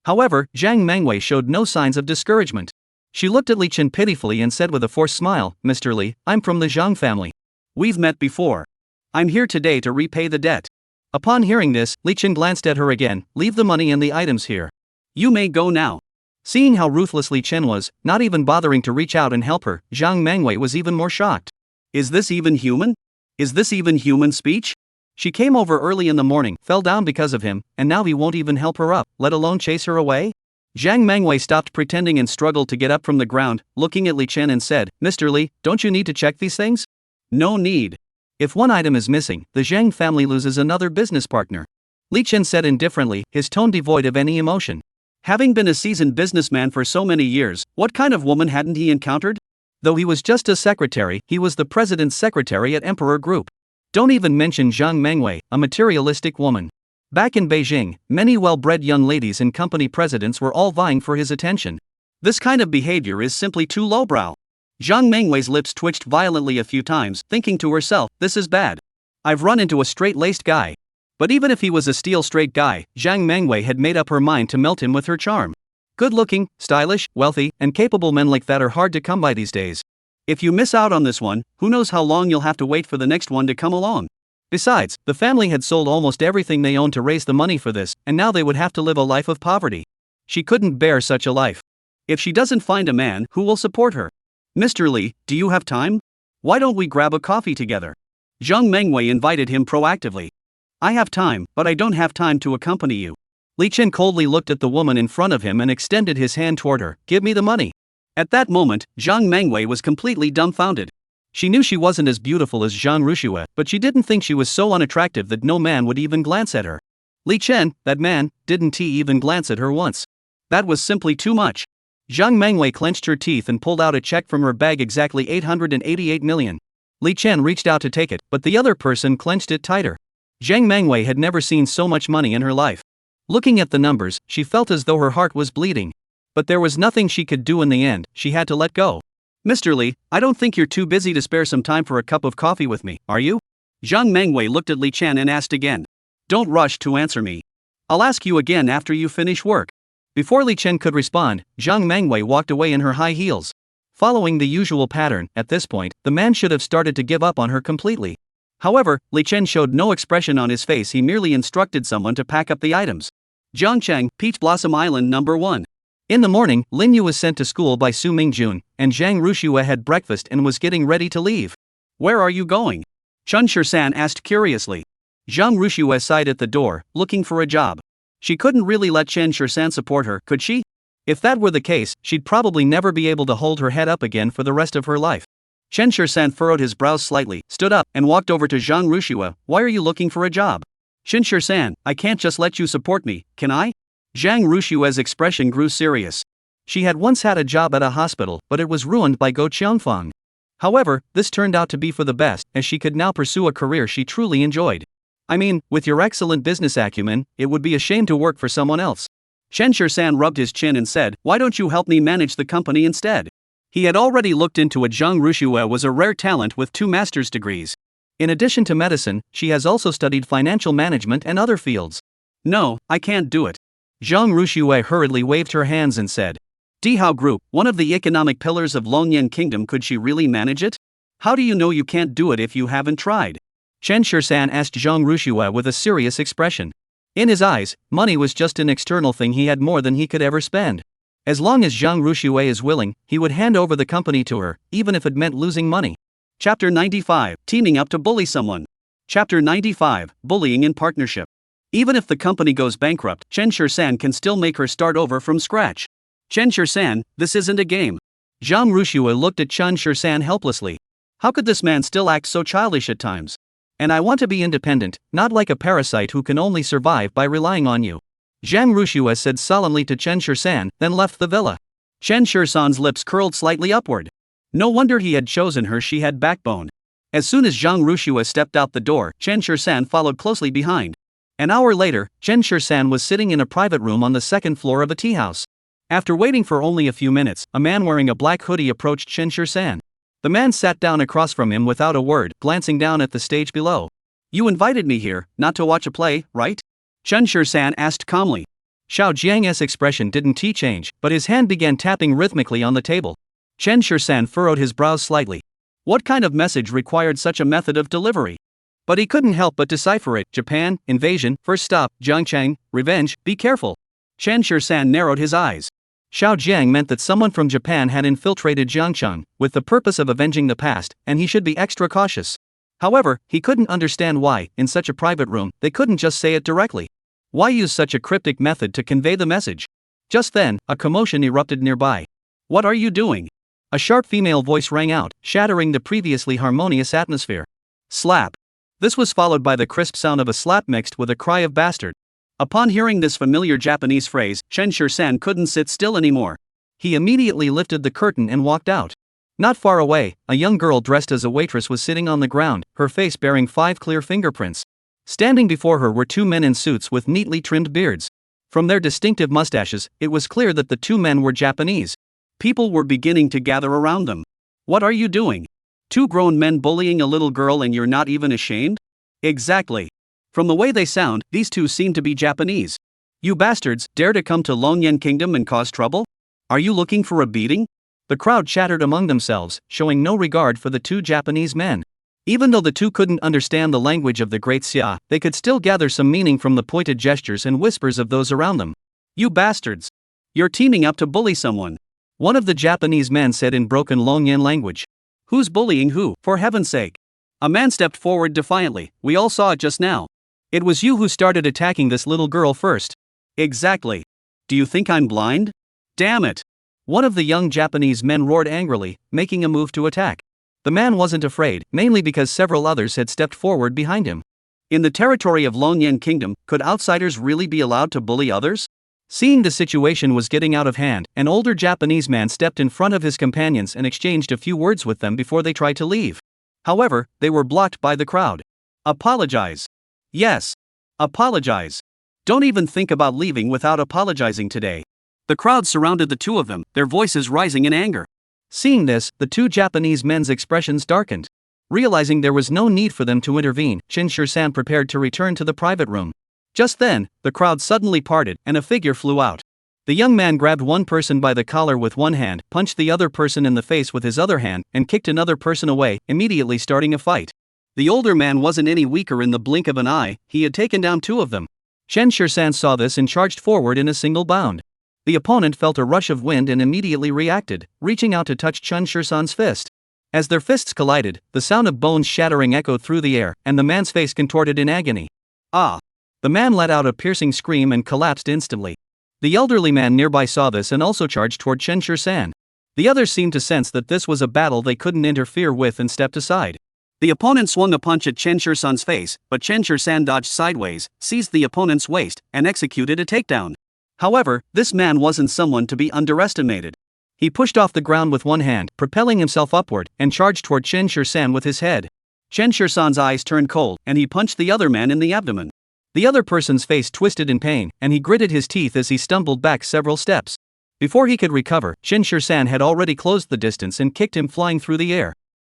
However, Zhang Mengwei showed no signs of discouragement. She looked at Li Chen pitifully and said with a forced smile, Mr. Li, I'm from the Zhang family. We've met before. I'm here today to repay the debt. Upon hearing this, Li Chen glanced at her again. Leave the money and the items here. You may go now. Seeing how ruthless Li Chen was, not even bothering to reach out and help her, Zhang Mengwei was even more shocked. Is this even human? Is this even human speech? She came over early in the morning, fell down because of him, and now he won't even help her up, let alone chase her away? Zhang Mengwei stopped pretending and struggled to get up from the ground, looking at Li Chen and said, Mr. Li, don't you need to check these things? No need. If one item is missing, the Zhang family loses another business partner. Li Chen said indifferently, his tone devoid of any emotion. Having been a seasoned businessman for so many years, what kind of woman hadn't he encountered? Though he was just a secretary, he was the president's secretary at Emperor Group. Don't even mention Zhang Mengwei, a materialistic woman. Back in Beijing, many well-bred young ladies and company presidents were all vying for his attention. This kind of behavior is simply too lowbrow. Zhang Mengwei's lips twitched violently a few times, thinking to herself, this is bad. I've run into a straight-laced guy. But even if he was a steel-straight guy, Zhang Mengwei had made up her mind to melt him with her charm. Good-looking, stylish, wealthy, and capable men like that are hard to come by these days. If you miss out on this one, who knows how long you'll have to wait for the next one to come along. Besides, the family had sold almost everything they owned to raise the money for this, and now they would have to live a life of poverty. She couldn't bear such a life. If she doesn't find a man, who will support her? Mr. Li, do you have time? Why don't we grab a coffee together? Zhang Mengwei invited him proactively. I have time, but I don't have time to accompany you. Li Chen coldly looked at the woman in front of him and extended his hand toward her. Give me the money. At that moment, Zhang Mengwei was completely dumbfounded. She knew she wasn't as beautiful as Zhang Rushue, but she didn't think she was so unattractive that no man would even glance at her. Li Chen, that man, didn't he even glance at her once? That was simply too much. Zhang Mengwei clenched her teeth and pulled out a check from her bag, exactly 888 million. Li Chen reached out to take it, but the other person clenched it tighter. Zhang Mengwei had never seen so much money in her life. Looking at the numbers, she felt as though her heart was bleeding. But there was nothing she could do in the end, she had to let go. Mr. Li, I don't think you're too busy to spare some time for a cup of coffee with me, are you? Zhang Mengwei looked at Li Chen and asked again. Don't rush to answer me. I'll ask you again after you finish work. Before Li Chen could respond, Zhang Mengwei walked away in her high heels. Following the usual pattern, at this point, the man should have started to give up on her completely. However, Li Chen showed no expression on his face. He merely instructed someone to pack up the items. Zhangcheng, Peach Blossom Island number 1. In the morning, Lin Yu was sent to school by Su Mingjun, and Zhang Rushue had breakfast and was getting ready to leave. Where are you going? Chen Shirsan asked curiously. Zhang Rushue sighed at the door, looking for a job. She couldn't really let Chen Shirsan support her, could she? If that were the case, she'd probably never be able to hold her head up again for the rest of her life. Chen Shirsan furrowed his brows slightly, stood up, and walked over to Zhang Rushue. Why are you looking for a job? Chen Shirsan, I can't just let you support me, can I? Zhang Rushue's expression grew serious. She had once had a job at a hospital, but it was ruined by Go Qiangfang. However, this turned out to be for the best, as she could now pursue a career she truly enjoyed. I mean, with your excellent business acumen, it would be a shame to work for someone else. Chen Shirsan rubbed his chin and said, why don't you help me manage the company instead? He had already looked into it. Zhang Rushue was a rare talent with 2 master's degrees. In addition to medicine, she has also studied financial management and other fields. No, I can't do it. Zhang Rushue hurriedly waved her hands and said, Dihao Group, one of the economic pillars of Longyan Kingdom, could she really manage it? How do you know you can't do it if you haven't tried? Chen Shirsan asked Zhang Rushue with a serious expression. In his eyes, money was just an external thing. He had more than he could ever spend. As long as Zhang Rushue is willing, he would hand over the company to her, even if it meant losing money. Chapter 95, Teaming Up to Bully Someone. Chapter 95, Bullying in Partnership. Even if the company goes bankrupt, Chen Shirsan can still make her start over from scratch. Chen Shirsan, this isn't a game. Zhang Rushue looked at Chen Shirsan helplessly. How could this man still act so childish at times? And I want to be independent, not like a parasite who can only survive by relying on you. Zhang Rushue said solemnly to Chen Shirsan, then left the villa. Chen Shirsan's lips curled slightly upward. No wonder he had chosen her. She had backbone. As soon as Zhang Rushue stepped out the door, Chen Shirsan followed closely behind. An hour later, Chen Shirsan was sitting in a private room on the 2nd floor of a tea house. After waiting for only a few minutes, a man wearing a black hoodie approached Chen Shirsan. The man sat down across from him without a word, glancing down at the stage below. You invited me here, not to watch a play, right? Chen Shirsan asked calmly. Xiao Jiang's expression didn't change, but his hand began tapping rhythmically on the table. Chen Shirsan furrowed his brows slightly. What kind of message required such a method of delivery? But he couldn't help but decipher it. Japan, invasion, first stop, Zhangcheng, revenge, be careful. Chen Shirsan narrowed his eyes. Xiao Jiang meant that someone from Japan had infiltrated Zhangcheng, with the purpose of avenging the past, and he should be extra cautious. However, he couldn't understand why, in such a private room, they couldn't just say it directly. Why use such a cryptic method to convey the message? Just then, a commotion erupted nearby. What are you doing? A sharp female voice rang out, shattering the previously harmonious atmosphere. Slap. This was followed by the crisp sound of a slap mixed with a cry of bastard. Upon hearing this familiar Japanese phrase, Chen Shirsan couldn't sit still anymore. He immediately lifted the curtain and walked out. Not far away, a young girl dressed as a waitress was sitting on the ground, her face bearing 5 clear fingerprints. Standing before her were 2 men in suits with neatly trimmed beards. From their distinctive mustaches, it was clear that the 2 men were Japanese. People were beginning to gather around them. What are you doing? 2 grown men bullying a little girl and you're not even ashamed? Exactly. From the way they sound, these 2 seem to be Japanese. You bastards, dare to come to Longyan Kingdom and cause trouble? Are you looking for a beating? The crowd chattered among themselves, showing no regard for the 2 Japanese men. Even though the 2 couldn't understand the language of the Great Xia, they could still gather some meaning from the pointed gestures and whispers of those around them. You bastards! You're teaming up to bully someone. One of the Japanese men said in broken Longyan language. Who's bullying who, for heaven's sake? A man stepped forward defiantly. We all saw it just now. It was you who started attacking this little girl first. Exactly. Do you think I'm blind? Damn it! One of the young Japanese men roared angrily, making a move to attack. The man wasn't afraid, mainly because several others had stepped forward behind him. In the territory of Longyan Kingdom, could outsiders really be allowed to bully others? Seeing the situation was getting out of hand, an older Japanese man stepped in front of his companions and exchanged a few words with them before they tried to leave. However, they were blocked by the crowd. Apologize. Yes. Apologize. Don't even think about leaving without apologizing today. The crowd surrounded the 2 of them, their voices rising in anger. Seeing this, the 2 Japanese men's expressions darkened. Realizing there was no need for them to intervene, Chen Shirsan prepared to return to the private room. Just then, the crowd suddenly parted, and a figure flew out. The young man grabbed one person by the collar with one hand, punched the other person in the face with his other hand, and kicked another person away, immediately starting a fight. The older man wasn't any weaker in the blink of an eye, he had taken down two of them. Chen Shisan saw this and charged forward in a single bound. The opponent felt a rush of wind and immediately reacted, reaching out to touch Chen Shisan's fist. As their fists collided, the sound of bones shattering echoed through the air, and the man's face contorted in agony. Ah! The man let out a piercing scream and collapsed instantly. The elderly man nearby saw this and also charged toward Chen Shisan. The others seemed to sense that this was a battle they couldn't interfere with and stepped aside. The opponent swung a punch at Chen Shisan's face, but Chen Shisan dodged sideways, seized the opponent's waist, and executed a takedown. However, this man wasn't someone to be underestimated. He pushed off the ground with one hand, propelling himself upward, and charged toward Chen Shisan with his head. Chen Shisan's eyes turned cold, and he punched the other man in the abdomen. The other person's face twisted in pain, and he gritted his teeth as he stumbled back several steps. Before he could recover, Chen Shisan had already closed the distance and kicked him flying through the air.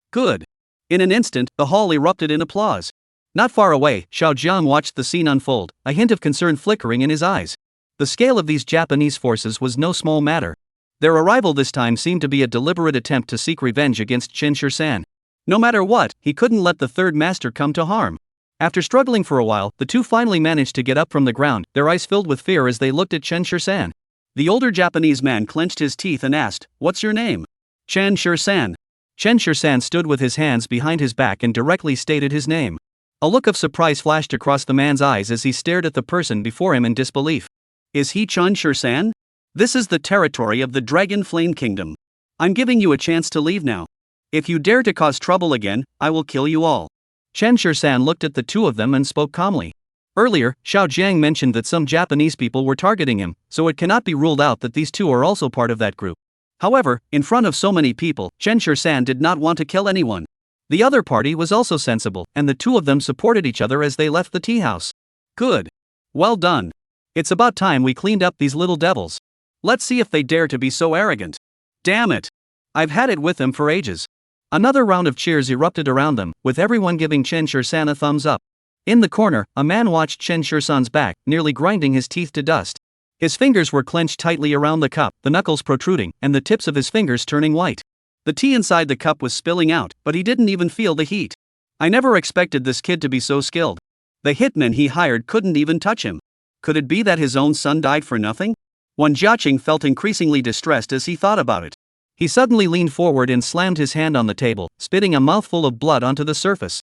Good. In an instant, the hall erupted in applause. Not far away, Xiao Jiang watched the scene unfold, a hint of concern flickering in his eyes. The scale of these Japanese forces was no small matter. Their arrival this time seemed to be a deliberate attempt to seek revenge against Chen Shisan. No matter what, he couldn't let the third master come to harm. After struggling for a while, the two finally managed to get up from the ground, their eyes filled with fear as they looked at Chen Shisan. The older Japanese man clenched his teeth and asked, "What's your name?" "Chen Shisan." Chen Shisan stood with his hands behind his back and directly stated his name. A look of surprise flashed across the man's eyes as he stared at the person before him in disbelief. Is he Chen Shisan? This is the territory of the Dragon Flame Kingdom. I'm giving you a chance to leave now. If you dare to cause trouble again, I will kill you all. Chen Shisan looked at the two of them and spoke calmly. Earlier, Xiao Jiang mentioned that some Japanese people were targeting him, so it cannot be ruled out that these two are also part of that group. However, in front of so many people, Chen Shisan did not want to kill anyone. The other party was also sensible, and the two of them supported each other as they left the tea house. Good. Well done. It's about time we cleaned up these little devils. Let's see if they dare to be so arrogant. Damn it. I've had it with them for ages. Another round of cheers erupted around them, with everyone giving Chen Shisan a thumbs up. In the corner, a man watched Chen Shisan's back, nearly grinding his teeth to dust. His fingers were clenched tightly around the cup, the knuckles protruding, and the tips of his fingers turning white. The tea inside the cup was spilling out, but he didn't even feel the heat. I never expected this kid to be so skilled. The hitmen he hired couldn't even touch him. Could it be that his own son died for nothing? Wan Jiaqing felt increasingly distressed as he thought about it. He suddenly leaned forward and slammed his hand on the table, spitting a mouthful of blood onto the surface.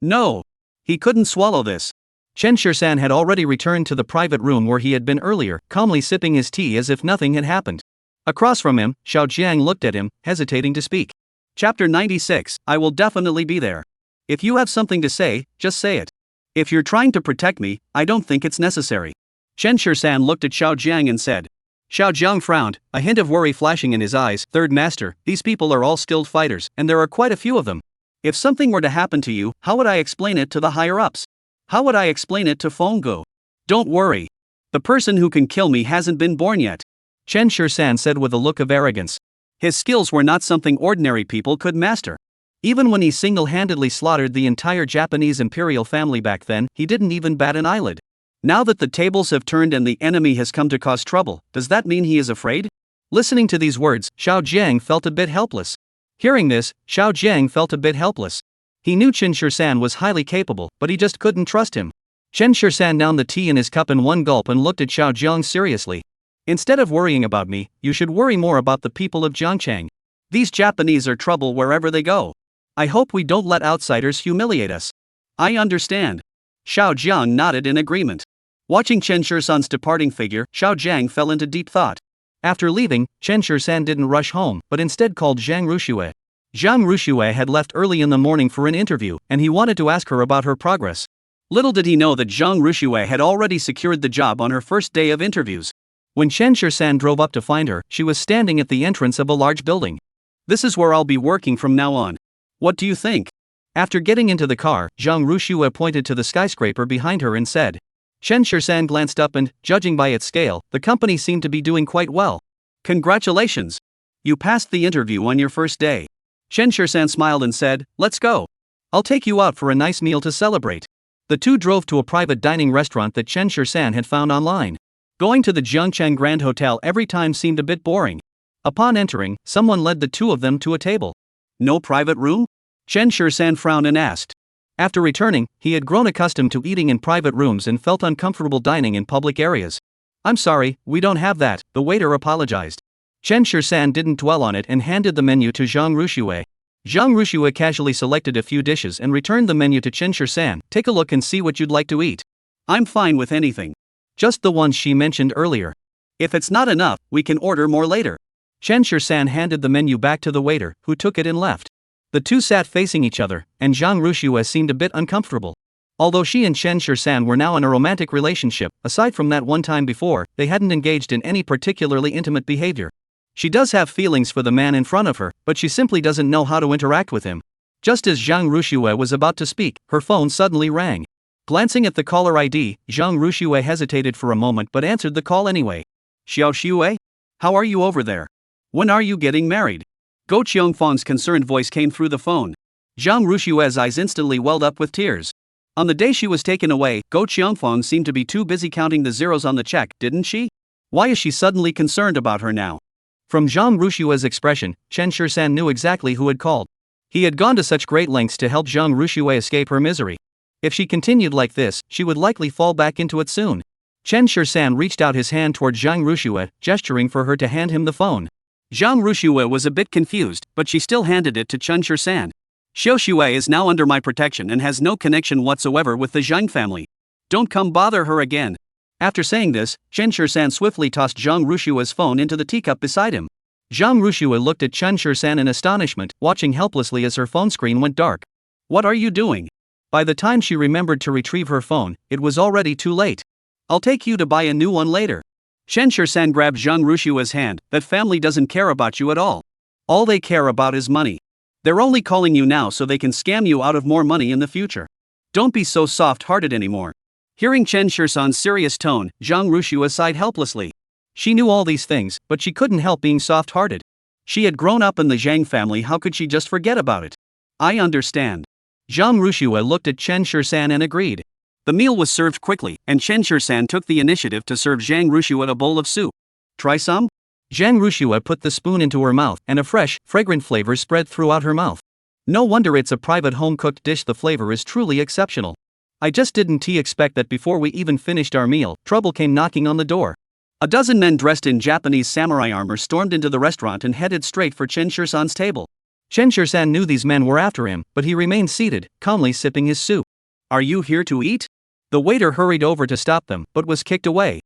No! He couldn't swallow this. Chen Shisan had already returned to the private room where he had been earlier, calmly sipping his tea as if nothing had happened. Across from him, Xiao Jiang looked at him, hesitating to speak. Chapter 96, I will definitely be there. If you have something to say, just say it. If you're trying to protect me, I don't think it's necessary. Chen Shisan looked at Xiao Jiang and said. Xiao Jiang frowned, a hint of worry flashing in his eyes. Third master, these people are all skilled fighters, and there are quite a few of them. If something were to happen to you, how would I explain it to the higher-ups? How would I explain it to Fenggu? Don't worry. The person who can kill me hasn't been born yet. Chen Shisan said with a look of arrogance. His skills were not something ordinary people could master. Even when he single-handedly slaughtered the entire Japanese imperial family back then, he didn't even bat an eyelid. Now that the tables have turned and the enemy has come to cause trouble, does that mean he is afraid? Listening to these words, Xiao Jiang felt a bit helpless. Hearing this, Xiao Jiang felt a bit helpless. He knew Chen Shisan was highly capable, but he just couldn't trust him. Chen Shisan downed the tea in his cup in one gulp and looked at Xiao Jiang seriously. Instead of worrying about me, you should worry more about the people of Jiangchang. These Japanese are trouble wherever they go. I hope we don't let outsiders humiliate us. I understand. Xiao Jiang nodded in agreement. Watching Chen Shisan's departing figure, Xiao Jiang fell into deep thought. After leaving, Chen Shisan didn't rush home, but instead called Zhang Ruxue. Zhang Ruxue had left early in the morning for an interview, and he wanted to ask her about her progress. Little did he know that Zhang Ruxue had already secured the job on her first day of interviews. When Chen Shisan drove up to find her, she was standing at the entrance of a large building. This is where I'll be working from now on. What do you think? After getting into the car, Zhang Ruxue pointed to the skyscraper behind her and said. Chen Shisan glanced up and, judging by its scale, the company seemed to be doing quite well. Congratulations! You passed the interview on your first day. Chen Shisan smiled and said, let's go. I'll take you out for a nice meal to celebrate. The two drove to a private dining restaurant that Chen Shisan had found online. Going to the Jiangcheng Grand Hotel every time seemed a bit boring. Upon entering, someone led the two of them to a table. No private room? Chen Shisan frowned and asked. After returning, he had grown accustomed to eating in private rooms and felt uncomfortable dining in public areas. "I'm sorry, we don't have that," the waiter apologized. Chen Shirsan didn't dwell on it and handed the menu to Zhang Ruxue. Zhang Ruxue casually selected a few dishes and returned the menu to Chen Shirsan. "Take a look and see what you'd like to eat." "I'm fine with anything. Just the ones she mentioned earlier. If it's not enough, we can order more later." Chen Shirsan handed the menu back to the waiter, who took it and left. The two sat facing each other, and Zhang Ruxue seemed a bit uncomfortable. Although she and Chen Shirsan were now in a romantic relationship, aside from that one time before, they hadn't engaged in any particularly intimate behavior. She does have feelings for the man in front of her, but she simply doesn't know how to interact with him. Just as Zhang Ruxue was about to speak, her phone suddenly rang. Glancing at the caller ID, Zhang Ruxue hesitated for a moment but answered the call anyway. "Xiao Xue? How are you over there? When are you getting married?" Go Qiongfang's concerned voice came through the phone. Zhang Ruxue's eyes instantly welled up with tears. On the day she was taken away, Go Qiongfang seemed to be too busy counting the zeros on the check, didn't she? Why is she suddenly concerned about her now? From Zhang Ruxue's expression, Chen Shirsan knew exactly who had called. He had gone to such great lengths to help Zhang Ruxue escape her misery. If she continued like this, she would likely fall back into it soon. Chen Shirsan reached out his hand toward Zhang Ruxue, gesturing for her to hand him the phone. Zhang Ruxue was a bit confused, but she still handed it to Chen Shirsan. "Xiao Xue is now under my protection and has no connection whatsoever with the Zhang family. Don't come bother her again." After saying this, Chen Shirsan swiftly tossed Zhang Ruxue's phone into the teacup beside him. Zhang Ruxue looked at Chen Shirsan in astonishment, watching helplessly as her phone screen went dark. "What are you doing?" By the time she remembered to retrieve her phone, it was already too late. "I'll take you to buy a new one later." Chen Shirsan grabbed Zhang Ruxue's hand. "That family doesn't care about you at all. All they care about is money. They're only calling you now so they can scam you out of more money in the future. Don't be so soft-hearted anymore." Hearing Chen Shirsan's serious tone, Zhang Ruxue sighed helplessly. She knew all these things, but she couldn't help being soft-hearted. She had grown up in the Zhang family, how could she just forget about it? "I understand." Zhang Ruxue looked at Chen Shirsan and agreed. The meal was served quickly, and Chen Shirsan took the initiative to serve Zhang Ruxue a bowl of soup. "Try some?" Zhang Ruxue put the spoon into her mouth, and a fresh, fragrant flavor spread throughout her mouth. "No wonder it's a private home-cooked dish, the flavor is truly exceptional. I just didn't expect that." Before we even finished our meal, trouble came knocking on the door. A dozen men dressed in Japanese samurai armor stormed into the restaurant and headed straight for Chen Shirsan's table. Chen Shirsan knew these men were after him, but he remained seated, calmly sipping his soup. "Are you here to eat?" The waiter hurried over to stop them, but was kicked away.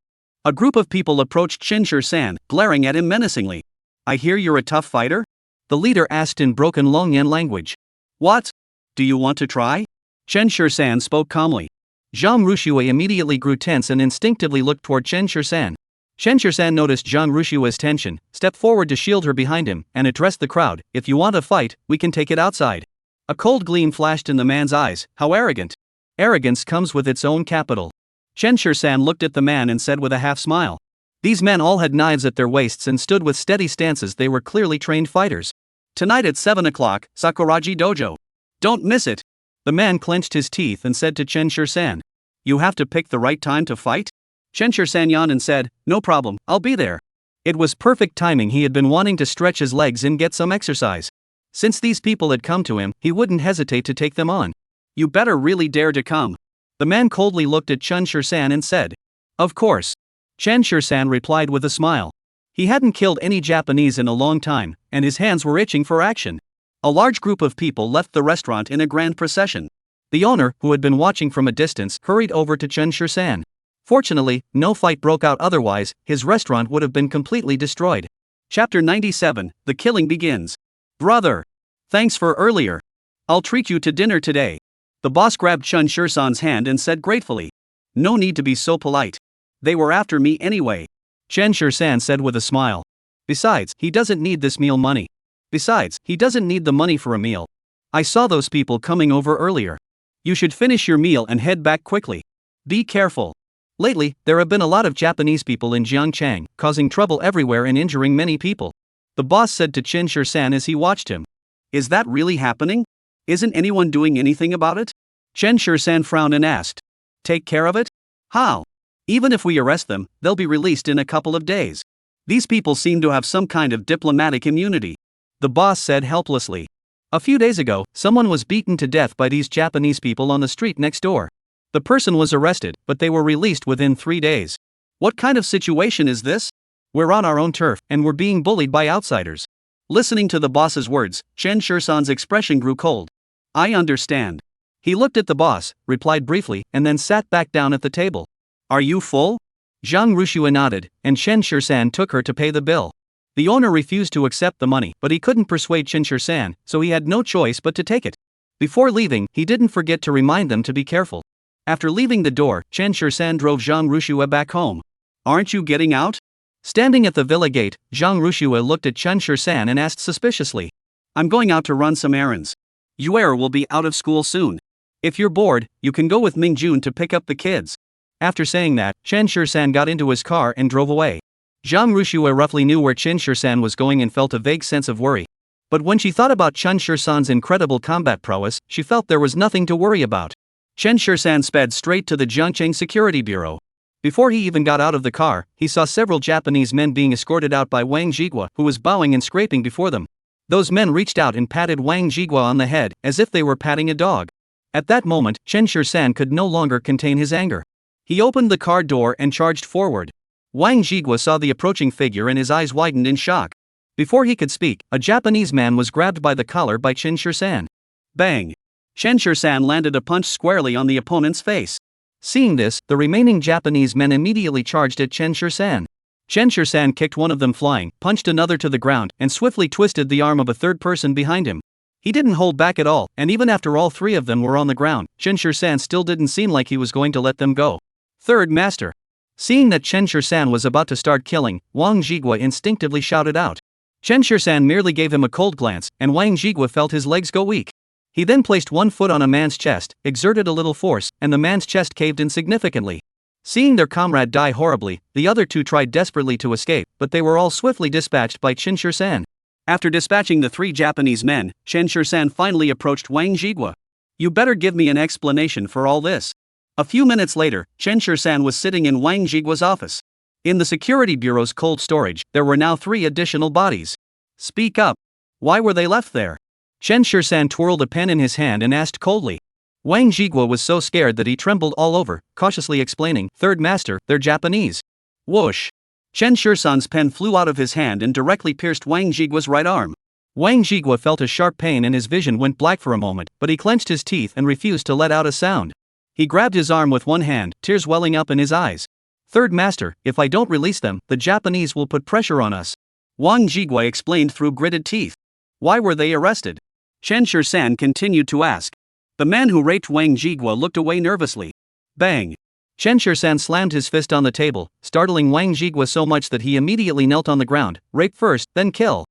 A group of people approached Chen Shirsan, glaring at him menacingly. "I hear you're a tough fighter?" the leader asked in broken Longyan language. "What? Do you want to try?" Chen Shirsan spoke calmly. Zhang Ruxue immediately grew tense and instinctively looked toward Chen Shirsan. Chen Shirsan noticed Zhang Ruxue's tension, stepped forward to shield her behind him, and addressed the crowd. "If you want a fight, we can take it outside." A cold gleam flashed in the man's eyes. How arrogant. Arrogance comes with its own capital. Chen Shirsan looked at the man and said with a half smile. These men all had knives at their waists and stood with steady stances. They were clearly trained fighters. "Tonight at 7 o'clock, Sakuraji Dojo. Don't miss it." The man clenched his teeth and said to Chen Shirsan. "You have to pick the right time to fight?" Chen Shirsan yawned and said, "No problem, I'll be there." It was perfect timing. He had been wanting to stretch his legs and get some exercise. Since these people had come to him, he wouldn't hesitate to take them on. "You better really dare to come." The man coldly looked at Chen Shirsan and said, "Of course." Chen Shirsan replied with a smile. He hadn't killed any Japanese in a long time, and his hands were itching for action. A large group of people left the restaurant in a grand procession. The owner, who had been watching from a distance, hurried over to Chen Shirsan. Fortunately, no fight broke out, otherwise, his restaurant would have been completely destroyed. Chapter 97, The Killing Begins. "Brother! Thanks for earlier. I'll treat you to dinner today." The boss grabbed Chen Shirsan's hand and said gratefully. "No need to be so polite. They were after me anyway." Chen Shirsan said with a smile. "Besides, he doesn't need this meal money. Besides, he doesn't need the money for a meal. I saw those people coming over earlier. You should finish your meal and head back quickly. Be careful. Lately, there have been a lot of Japanese people in Jiangchang, causing trouble everywhere and injuring many people." The boss said to Chen Shirsan as he watched him. "Is that really happening? Isn't anyone doing anything about it?" Chen Shirsan frowned and asked. "Take care of it? How? Even if we arrest them, they'll be released in a couple of days. These people seem to have some kind of diplomatic immunity." The boss said helplessly. A few days ago, someone was beaten to death by these Japanese people on the street next door. The person was arrested, but they were released within 3 days. What kind of situation is this? We're on our own turf, and we're being bullied by outsiders. Listening to the boss's words, Chen Shursan's expression grew cold. I understand. He looked at the boss, replied briefly, and then sat back down at the table. Are you full? Zhang Rushua nodded, and Chen Shursan took her to pay the bill. The owner refused to accept the money, but he couldn't persuade Chen Shursan, so he had no choice but to take it. Before leaving, he didn't forget to remind them to be careful. After leaving the door, Chen Shursan drove Zhang Rushua back home. Aren't you getting out? Standing at the villa gate, Zhang Rushua looked at Chen Shursan and asked suspiciously. I'm going out to run some errands. Yuer will be out of school soon. If you're bored, you can go with Mingjun to pick up the kids. After saying that, Chen Shursan got into his car and drove away. Zhang Rushua roughly knew where Chen Shursan was going and felt a vague sense of worry. But when she thought about Chen Shursan's incredible combat prowess, she felt there was nothing to worry about. Chen Shursan sped straight to the Jiangcheng Security Bureau. Before he even got out of the car, he saw several Japanese men being escorted out by Wang Jigua, who was bowing and scraping before them. Those men reached out and patted Wang Jigua on the head, as if they were patting a dog. At that moment, Chen Shursan could no longer contain his anger. He opened the car door and charged forward. Wang Jigua saw the approaching figure and his eyes widened in shock. Before he could speak, a Japanese man was grabbed by the collar by Chen Shursan. Bang! Chen Shursan landed a punch squarely on the opponent's face. Seeing this, the remaining Japanese men immediately charged at Chen Shursan. Chen Shursan kicked one of them flying, punched another to the ground, and swiftly twisted the arm of a third person behind him. He didn't hold back at all, and even after all three of them were on the ground, Chen Shursan still didn't seem like he was going to let them go. Third master. Seeing that Chen Shursan was about to start killing, Wang Jigua instinctively shouted out. Chen Shursan merely gave him a cold glance, and Wang Jigua felt his legs go weak. He then placed one foot on a man's chest, exerted a little force, and the man's chest caved in significantly. Seeing their comrade die horribly, the other two tried desperately to escape, but they were all swiftly dispatched by Chen Shursan. After dispatching the three Japanese men, Chen Shursan finally approached Wang Jigua. You better give me an explanation for all this. A few minutes later, Chen Shursan was sitting in Wang Jigua's office. In the security bureau's cold storage, there were now 3 additional bodies. Speak up. Why were they left there? Chen Shursan twirled a pen in his hand and asked coldly. Wang Jigua was so scared that he trembled all over, cautiously explaining, Third master, they're Japanese. Whoosh! Chen Shursan's pen flew out of his hand and directly pierced Wang Jigua's right arm. Wang Jigua felt a sharp pain and his vision went black for a moment, but he clenched his teeth and refused to let out a sound. He grabbed his arm with one hand, tears welling up in his eyes. Third master, if I don't release them, the Japanese will put pressure on us. Wang Jigua explained through gritted teeth. Why were they arrested? Chen Shursan continued to ask. The man who raped Wang Jigua looked away nervously. Bang! Chen Shursan slammed his fist on the table, startling Wang Jigua so much that he immediately knelt on the ground. Rape first, then kill.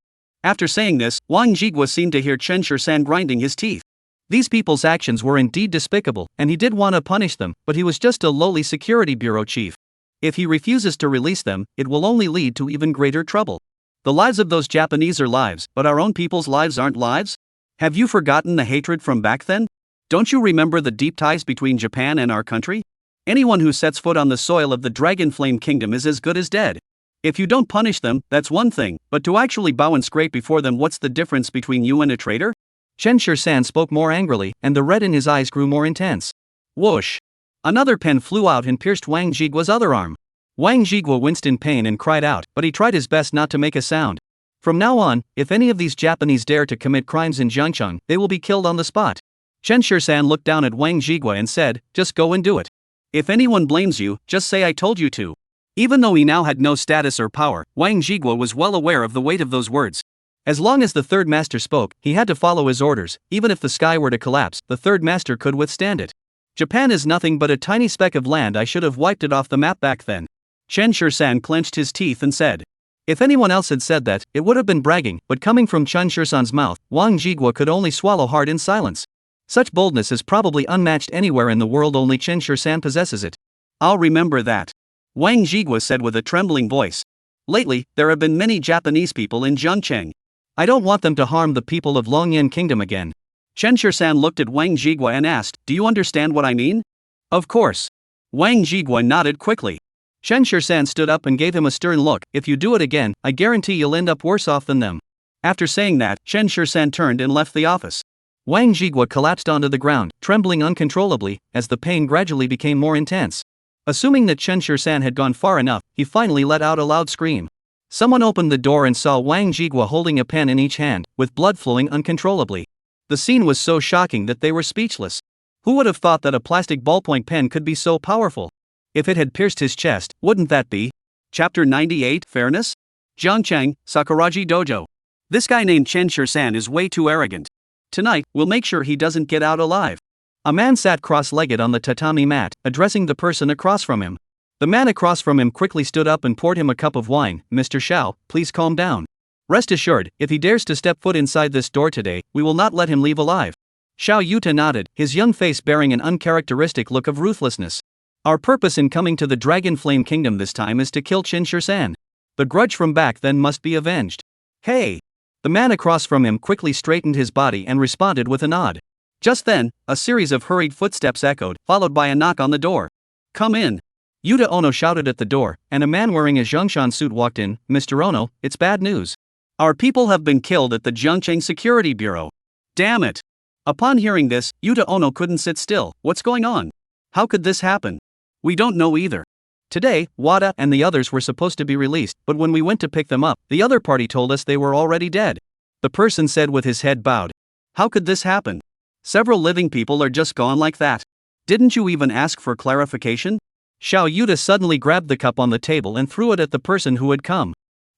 After saying this, Wang Jigua seemed to hear Chen Shursan grinding his teeth. These people's actions were indeed despicable, and he did want to punish them, but he was just a lowly security bureau chief. If he refuses to release them, it will only lead to even greater trouble. The lives of those Japanese are lives, but our own people's lives aren't lives? Have you forgotten the hatred from back then? Don't you remember the deep ties between Japan and our country? Anyone who sets foot on the soil of the Dragon Flame Kingdom is as good as dead. If you don't punish them, that's one thing, but to actually bow and scrape before them, what's the difference between you and a traitor? Chen Shursan spoke more angrily, and the red in his eyes grew more intense. Whoosh! Another pen flew out and pierced Wang Jigua's other arm. Wang Jigua winced in pain and cried out, but he tried his best not to make a sound. From now on, if any of these Japanese dare to commit crimes in Jiangcheng, they will be killed on the spot. Chen Shursan looked down at Wang Jigua and said, just go and do it. If anyone blames you, just say I told you to. Even though he now had no status or power, Wang Jigua was well aware of the weight of those words. As long as the third master spoke, he had to follow his orders. Even if the sky were to collapse, the third master could withstand it. Japan is nothing but a tiny speck of land. I should have wiped it off the map back then. Chen Shursan clenched his teeth and said. If anyone else had said that, it would have been bragging, but coming from Chen Shursan's mouth, Wang Jigua could only swallow hard in silence. Such boldness is probably unmatched anywhere in the world, only Chen Shursan possesses it. I'll remember that. Wang Jigua said with a trembling voice. Lately, there have been many Japanese people in Jiangcheng. I don't want them to harm the people of Longyan Kingdom again. Chen Shursan looked at Wang Jigua and asked, do you understand what I mean? Of course. Wang Jigua nodded quickly. Chen Shursan stood up and gave him a stern look. If you do it again, I guarantee you'll end up worse off than them. After saying that, Chen Shursan turned and left the office. Wang Jigua collapsed onto the ground, trembling uncontrollably, as the pain gradually became more intense. Assuming that Chen Shursan had gone far enough, he finally let out a loud scream. Someone opened the door and saw Wang Jigua holding a pen in each hand, with blood flowing uncontrollably. The scene was so shocking that they were speechless. Who would have thought that a plastic ballpoint pen could be so powerful? If it had pierced his chest, wouldn't that be? Chapter 98, Fairness? Zhangcheng, Sakuraji Dojo. This guy named Chen Shursan is way too arrogant. Tonight, we'll make sure he doesn't get out alive. A man sat cross-legged on the tatami mat, addressing the person across from him. The man across from him quickly stood up and poured him a cup of wine. Mr. Xiao, please calm down. Rest assured, if he dares to step foot inside this door today, we will not let him leave alive. Xiao Yuta nodded, his young face bearing an uncharacteristic look of ruthlessness. Our purpose in coming to the Dragon Flame Kingdom this time is to kill Chen Shursan. The grudge from back then must be avenged. Hey! The man across from him quickly straightened his body and responded with a nod. Just then, a series of hurried footsteps echoed, followed by a knock on the door. Come in. Yuta Ono shouted at the door, and a man wearing a Zhongshan suit walked in. Mr. Ono, it's bad news. Our people have been killed at the Zhengcheng Security Bureau. Damn it. Upon hearing this, Yuta Ono couldn't sit still. What's going on? How could this happen? We don't know either. Today, Wada and the others were supposed to be released, but when we went to pick them up, the other party told us they were already dead. The person said with his head bowed. How could this happen? Several living people are just gone like that. Didn't you even ask for clarification? Xiao Yuta suddenly grabbed the cup on the table and threw it at the person who had come.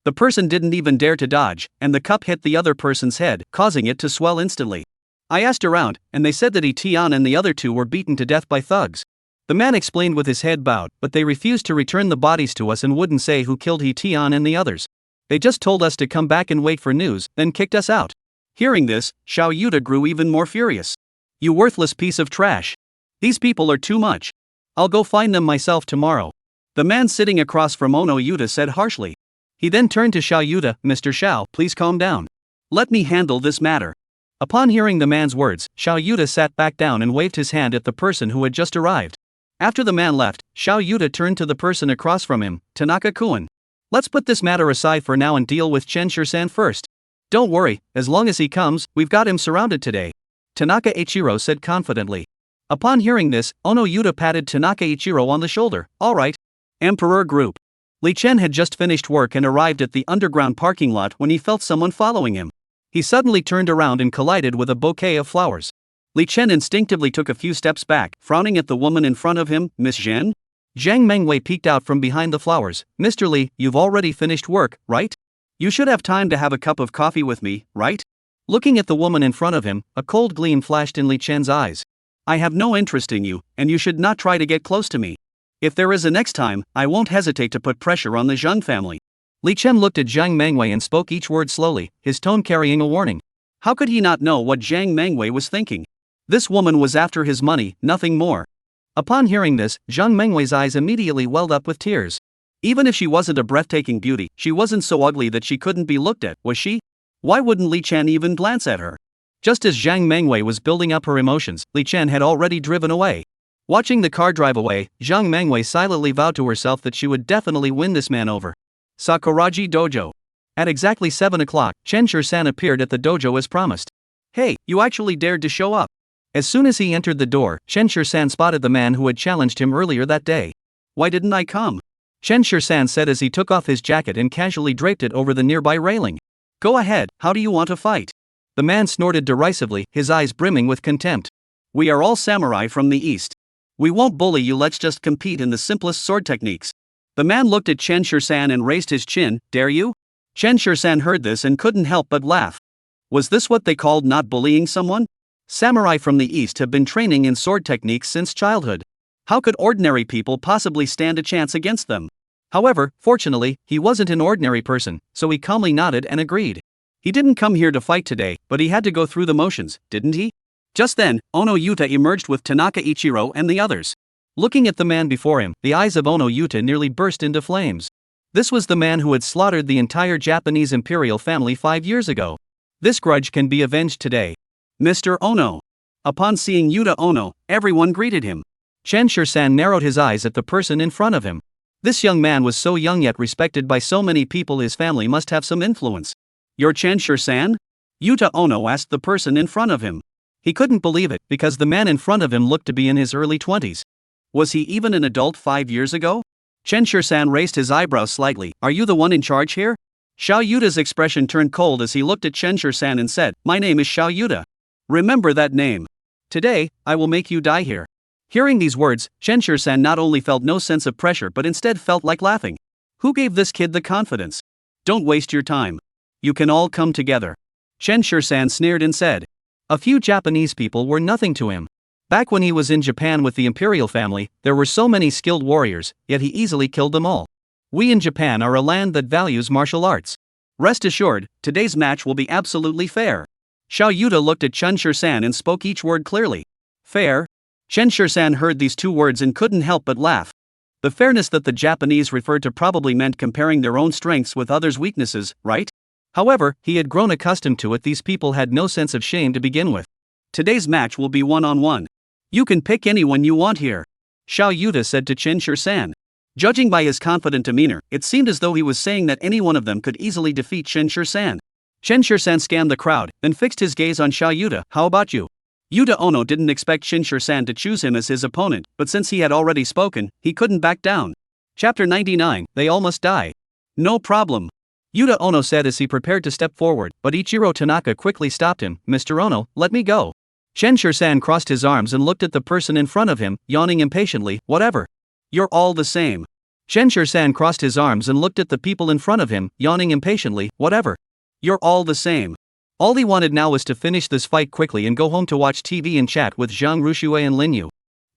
The person didn't even dare to dodge, and the cup hit the other person's head, causing it to swell instantly. I asked around, and they said that Tian and the other two were beaten to death by thugs. The man explained with his head bowed, but they refused to return the bodies to us and wouldn't say who killed Tian and the others. They just told us to come back and wait for news, then kicked us out. Hearing this, Xiao Yuta grew even more furious. You worthless piece of trash. These people are too much. I'll go find them myself tomorrow. The man sitting across from Ono Yuta said harshly. He then turned to Xiao Yuta. Mr. Xiao, please calm down. Let me handle this matter. Upon hearing the man's words, Xiao Yuta sat back down and waved his hand at the person who had just arrived. After the man left, Xiao Yuta turned to the person across from him, Tanaka-kun. Let's put this matter aside for now and deal with Chen Shursan first. Don't worry, as long as he comes, we've got him surrounded today. Tanaka Ichiro said confidently. Upon hearing this, Ono Yuta patted Tanaka Ichiro on the shoulder. Alright. Emperor Group. Li Chen had just finished work and arrived at the underground parking lot when he felt someone following him. He suddenly turned around and collided with a bouquet of flowers. Li Chen instinctively took a few steps back, frowning at the woman in front of him. Miss Zhen? Zhang Mengwei peeked out from behind the flowers. Mr. Li, you've already finished work, right? You should have time to have a cup of coffee with me, right? Looking at the woman in front of him, a cold gleam flashed in Li Chen's eyes. I have no interest in you, and you should not try to get close to me. If there is a next time, I won't hesitate to put pressure on the Zheng family. Li Chen looked at Zhang Mengwei and spoke each word slowly, his tone carrying a warning. How could he not know what Zhang Mengwei was thinking? This woman was after his money, nothing more. Upon hearing this, Zhang Mengwei's eyes immediately welled up with tears. Even if she wasn't a breathtaking beauty, she wasn't so ugly that she couldn't be looked at, was she? Why wouldn't Li Chen even glance at her? Just as Zhang Mengwei was building up her emotions, Li Chen had already driven away. Watching the car drive away, Zhang Mengwei silently vowed to herself that she would definitely win this man over. Sakuraji Dojo. At exactly 7 o'clock, Chen Shursan appeared at the dojo as promised. Hey, you actually dared to show up. As soon as he entered the door, Chen Shursan spotted the man who had challenged him earlier that day. Why didn't I come? Chen Shursan said as he took off his jacket and casually draped it over the nearby railing. Go ahead, how do you want to fight? The man snorted derisively, his eyes brimming with contempt. We are all samurai from the east. We won't bully you, let's just compete in the simplest sword techniques. The man looked at Chen Shursan and raised his chin. Dare you? Chen Shursan heard this and couldn't help but laugh. Was this what they called not bullying someone? Samurai from the East have been training in sword techniques since childhood. How could ordinary people possibly stand a chance against them? However, fortunately, he wasn't an ordinary person, so he calmly nodded and agreed. He didn't come here to fight today, but he had to go through the motions, didn't he? Just then, Ono Yuta emerged with Tanaka Ichiro and the others. Looking at the man before him, the eyes of Ono Yuta nearly burst into flames. This was the man who had slaughtered the entire Japanese imperial family 5 years ago. This grudge can be avenged today. Mr. Ono. Upon seeing Yuta Ono, everyone greeted him. Chen Shursan narrowed his eyes at the person in front of him. This young man was so young yet respected by so many people, his family must have some influence. You're Chen-shur-san? Yuta Ono asked the person in front of him. He couldn't believe it, because the man in front of him looked to be in his early 20s. Was he even an adult 5 years ago? Chen-shur-san raised his eyebrows slightly. Are you the one in charge here? Xiao Yuta's expression turned cold as he looked at Chen-shur-san and said, My name is Xiao Yuta. Remember that name. Today, I will make you die here. Hearing these words, Chen-shur-san not only felt no sense of pressure but instead felt like laughing. Who gave this kid the confidence? Don't waste your time. You can all come together. Chen-shur-san sneered and said. A few Japanese people were nothing to him. Back when he was in Japan with the imperial family, there were so many skilled warriors, yet he easily killed them all. We in Japan are a land that values martial arts. Rest assured, today's match will be absolutely fair. Xiao Yuta looked at Chen-shur-san and spoke each word clearly. Fair? Chen-shur-san heard these two words and couldn't help but laugh. The fairness that the Japanese referred to probably meant comparing their own strengths with others' weaknesses, right? However, he had grown accustomed to it. These people had no sense of shame to begin with. Today's match will be one-on-one. You can pick anyone you want here. Xiao Yuta said to Chen-shur-san. Judging by his confident demeanor, it seemed as though he was saying that any one of them could easily defeat Chen-shur-san. Chen-shur-san scanned the crowd, then fixed his gaze on Xiao Yuta. How about you? Yuta Ono didn't expect Chen-shur-san to choose him as his opponent, but since he had already spoken, he couldn't back down. Chapter 99, They Almost Die. No problem. Yuta Ono said as he prepared to step forward, but Ichiro Tanaka quickly stopped him. Mr. Ono, let me go. Chen-shur-san crossed his arms and looked at the person in front of him, yawning impatiently. Whatever. You're all the same. Chen-shur-san crossed his arms and looked at the people in front of him, yawning impatiently. Whatever. You're all the same. All he wanted now was to finish this fight quickly and go home to watch TV and chat with Zhang Rushue and Lin Yu.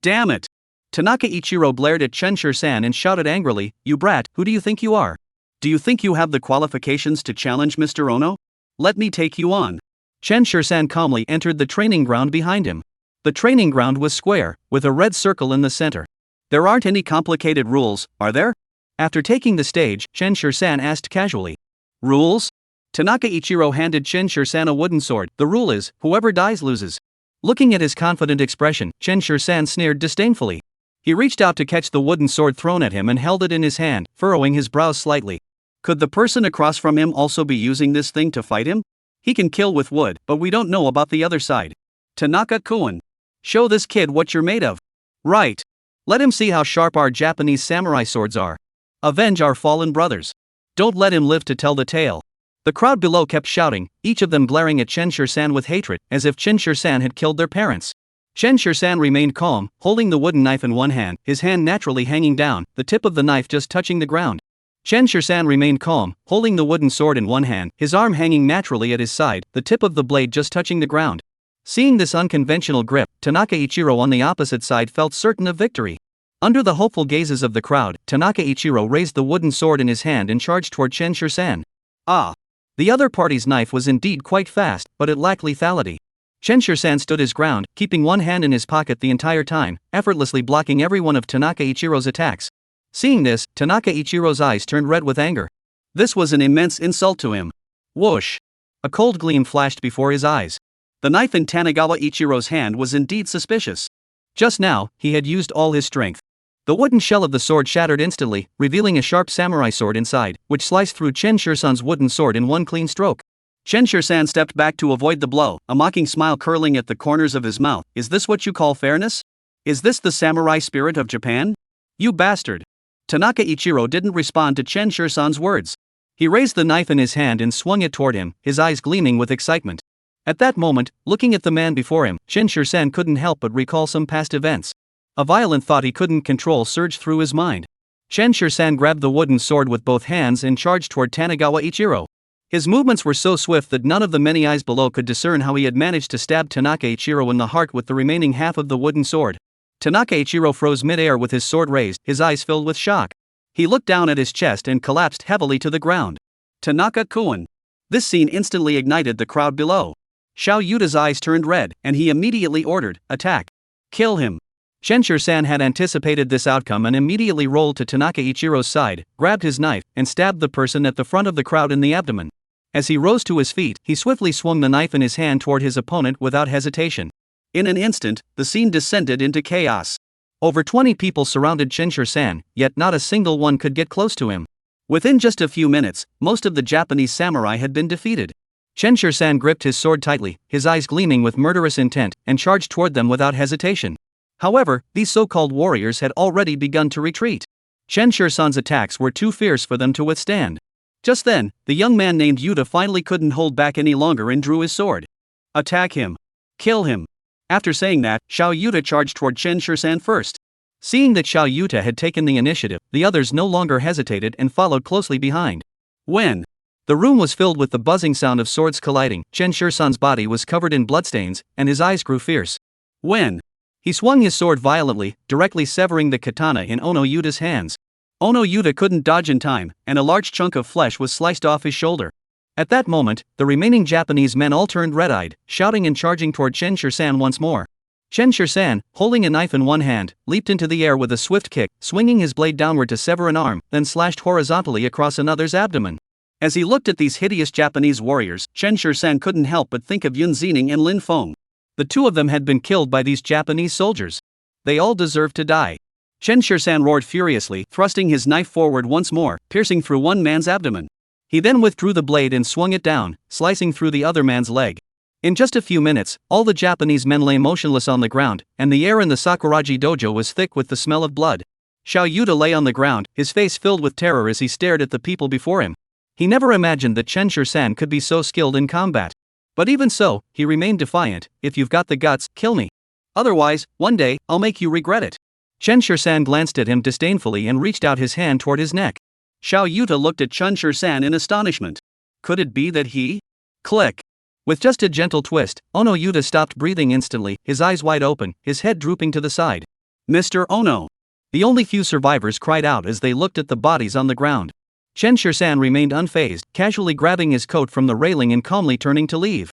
Damn it! Tanaka Ichiro blared at Chen-shur-san and shouted angrily, You brat, who do you think you are? Do you think you have the qualifications to challenge Mr. Ono? Let me take you on. Chen-shur-san calmly entered the training ground behind him. The training ground was square, with a red circle in the center. There aren't any complicated rules, are there? After taking the stage, Chen-shur-san asked casually. Rules? Tanaka Ichiro handed Chen-shur-san a wooden sword. The rule is, whoever dies loses. Looking at his confident expression, Chen-shur-san sneered disdainfully. He reached out to catch the wooden sword thrown at him and held it in his hand, furrowing his brows slightly. Could the person across from him also be using this thing to fight him? He can kill with wood, but we don't know about the other side. Tanaka-kun. Show this kid what you're made of. Right. Let him see how sharp our Japanese samurai swords are. Avenge our fallen brothers. Don't let him live to tell the tale. The crowd below kept shouting, each of them glaring at Chen-shur-san with hatred, as if Chen-shur-san had killed their parents. Chen-shur-san remained calm, holding the wooden knife in one hand, his hand naturally hanging down, the tip of the knife just touching the ground. Chen-shur-san remained calm, holding the wooden sword in one hand, his arm hanging naturally at his side, the tip of the blade just touching the ground. Seeing this unconventional grip, Tanaka Ichiro on the opposite side felt certain of victory. Under the hopeful gazes of the crowd, Tanaka Ichiro raised the wooden sword in his hand and charged toward Chen-shur-san. Ah! The other party's knife was indeed quite fast, but it lacked lethality. Chen-shur-san stood his ground, keeping one hand in his pocket the entire time, effortlessly blocking every one of Tanaka Ichiro's attacks. Seeing this, Tanaka Ichiro's eyes turned red with anger. This was an immense insult to him. Whoosh! A cold gleam flashed before his eyes. The knife in Tanagawa Ichiro's hand was indeed suspicious. Just now, he had used all his strength. The wooden shell of the sword shattered instantly, revealing a sharp samurai sword inside, which sliced through Chen-shur-san's wooden sword in one clean stroke. Chen-shur-san stepped back to avoid the blow, a mocking smile curling at the corners of his mouth. Is this what you call fairness? Is this the samurai spirit of Japan? You bastard! Tanaka Ichiro didn't respond to Chen-shur-san's words. He raised the knife in his hand and swung it toward him, his eyes gleaming with excitement. At that moment, looking at the man before him, Chen-shur-san couldn't help but recall some past events. A violent thought he couldn't control surged through his mind. Chen-shur-san grabbed the wooden sword with both hands and charged toward Tanagawa Ichiro. His movements were so swift that none of the many eyes below could discern how he had managed to stab Tanaka Ichiro in the heart with the remaining half of the wooden sword. Tanaka Ichiro froze mid-air with his sword raised, his eyes filled with shock. He looked down at his chest and collapsed heavily to the ground. Tanaka-kun. This scene instantly ignited the crowd below. Xiao Yuta's eyes turned red, and he immediately ordered, attack. Kill him. Chen-shur-san had anticipated this outcome and immediately rolled to Tanaka Ichiro's side, grabbed his knife, and stabbed the person at the front of the crowd in the abdomen. As he rose to his feet, he swiftly swung the knife in his hand toward his opponent without hesitation. In an instant, the scene descended into chaos. Over 20 people surrounded Chen-shur-san, yet not a single one could get close to him. Within just a few minutes, most of the Japanese samurai had been defeated. Chen Shirsan gripped his sword tightly, his eyes gleaming with murderous intent, and charged toward them without hesitation. However, these so-called warriors had already begun to retreat. Chen Shirsan's attacks were too fierce for them to withstand. Just then, the young man named Yuta finally couldn't hold back any longer and drew his sword. Attack him. Kill him. After saying that, Xiao Yuta charged toward Chen Shirsan first. Seeing that Xiao Yuta had taken the initiative, the others no longer hesitated and followed closely behind. When the room was filled with the buzzing sound of swords colliding, Chen Shirsan's body was covered in bloodstains, and his eyes grew fierce. When he swung his sword violently, directly severing the katana in Ono Yuta's hands. Ono Yuta couldn't dodge in time, and a large chunk of flesh was sliced off his shoulder. At that moment, the remaining Japanese men all turned red-eyed, shouting and charging toward Chen Shirsan once more. Chen Shirsan, holding a knife in one hand, leaped into the air with a swift kick, swinging his blade downward to sever an arm, then slashed horizontally across another's abdomen. As he looked at these hideous Japanese warriors, Chen Shirsan couldn't help but think of Yun Zining and Lin Feng. The two of them had been killed by these Japanese soldiers. They all deserved to die. Chen Shirsan roared furiously, thrusting his knife forward once more, piercing through one man's abdomen. He then withdrew the blade and swung it down, slicing through the other man's leg. In just a few minutes, all the Japanese men lay motionless on the ground, and the air in the Sakuraji dojo was thick with the smell of blood. Xiao Yuta lay on the ground, his face filled with terror as he stared at the people before him. He never imagined that Chen Shirsan could be so skilled in combat. But even so, he remained defiant. If you've got the guts, kill me. Otherwise, one day, I'll make you regret it. Chen Shirsan glanced at him disdainfully and reached out his hand toward his neck. Xiao Yuta looked at Chen Shirsan in astonishment. Could it be that he? Click. With just a gentle twist, Ono Yuta stopped breathing instantly, his eyes wide open, his head drooping to the side. Mr. Ono! The only few survivors cried out as they looked at the bodies on the ground. Chen Shirsan remained unfazed, casually grabbing his coat from the railing and calmly turning to leave.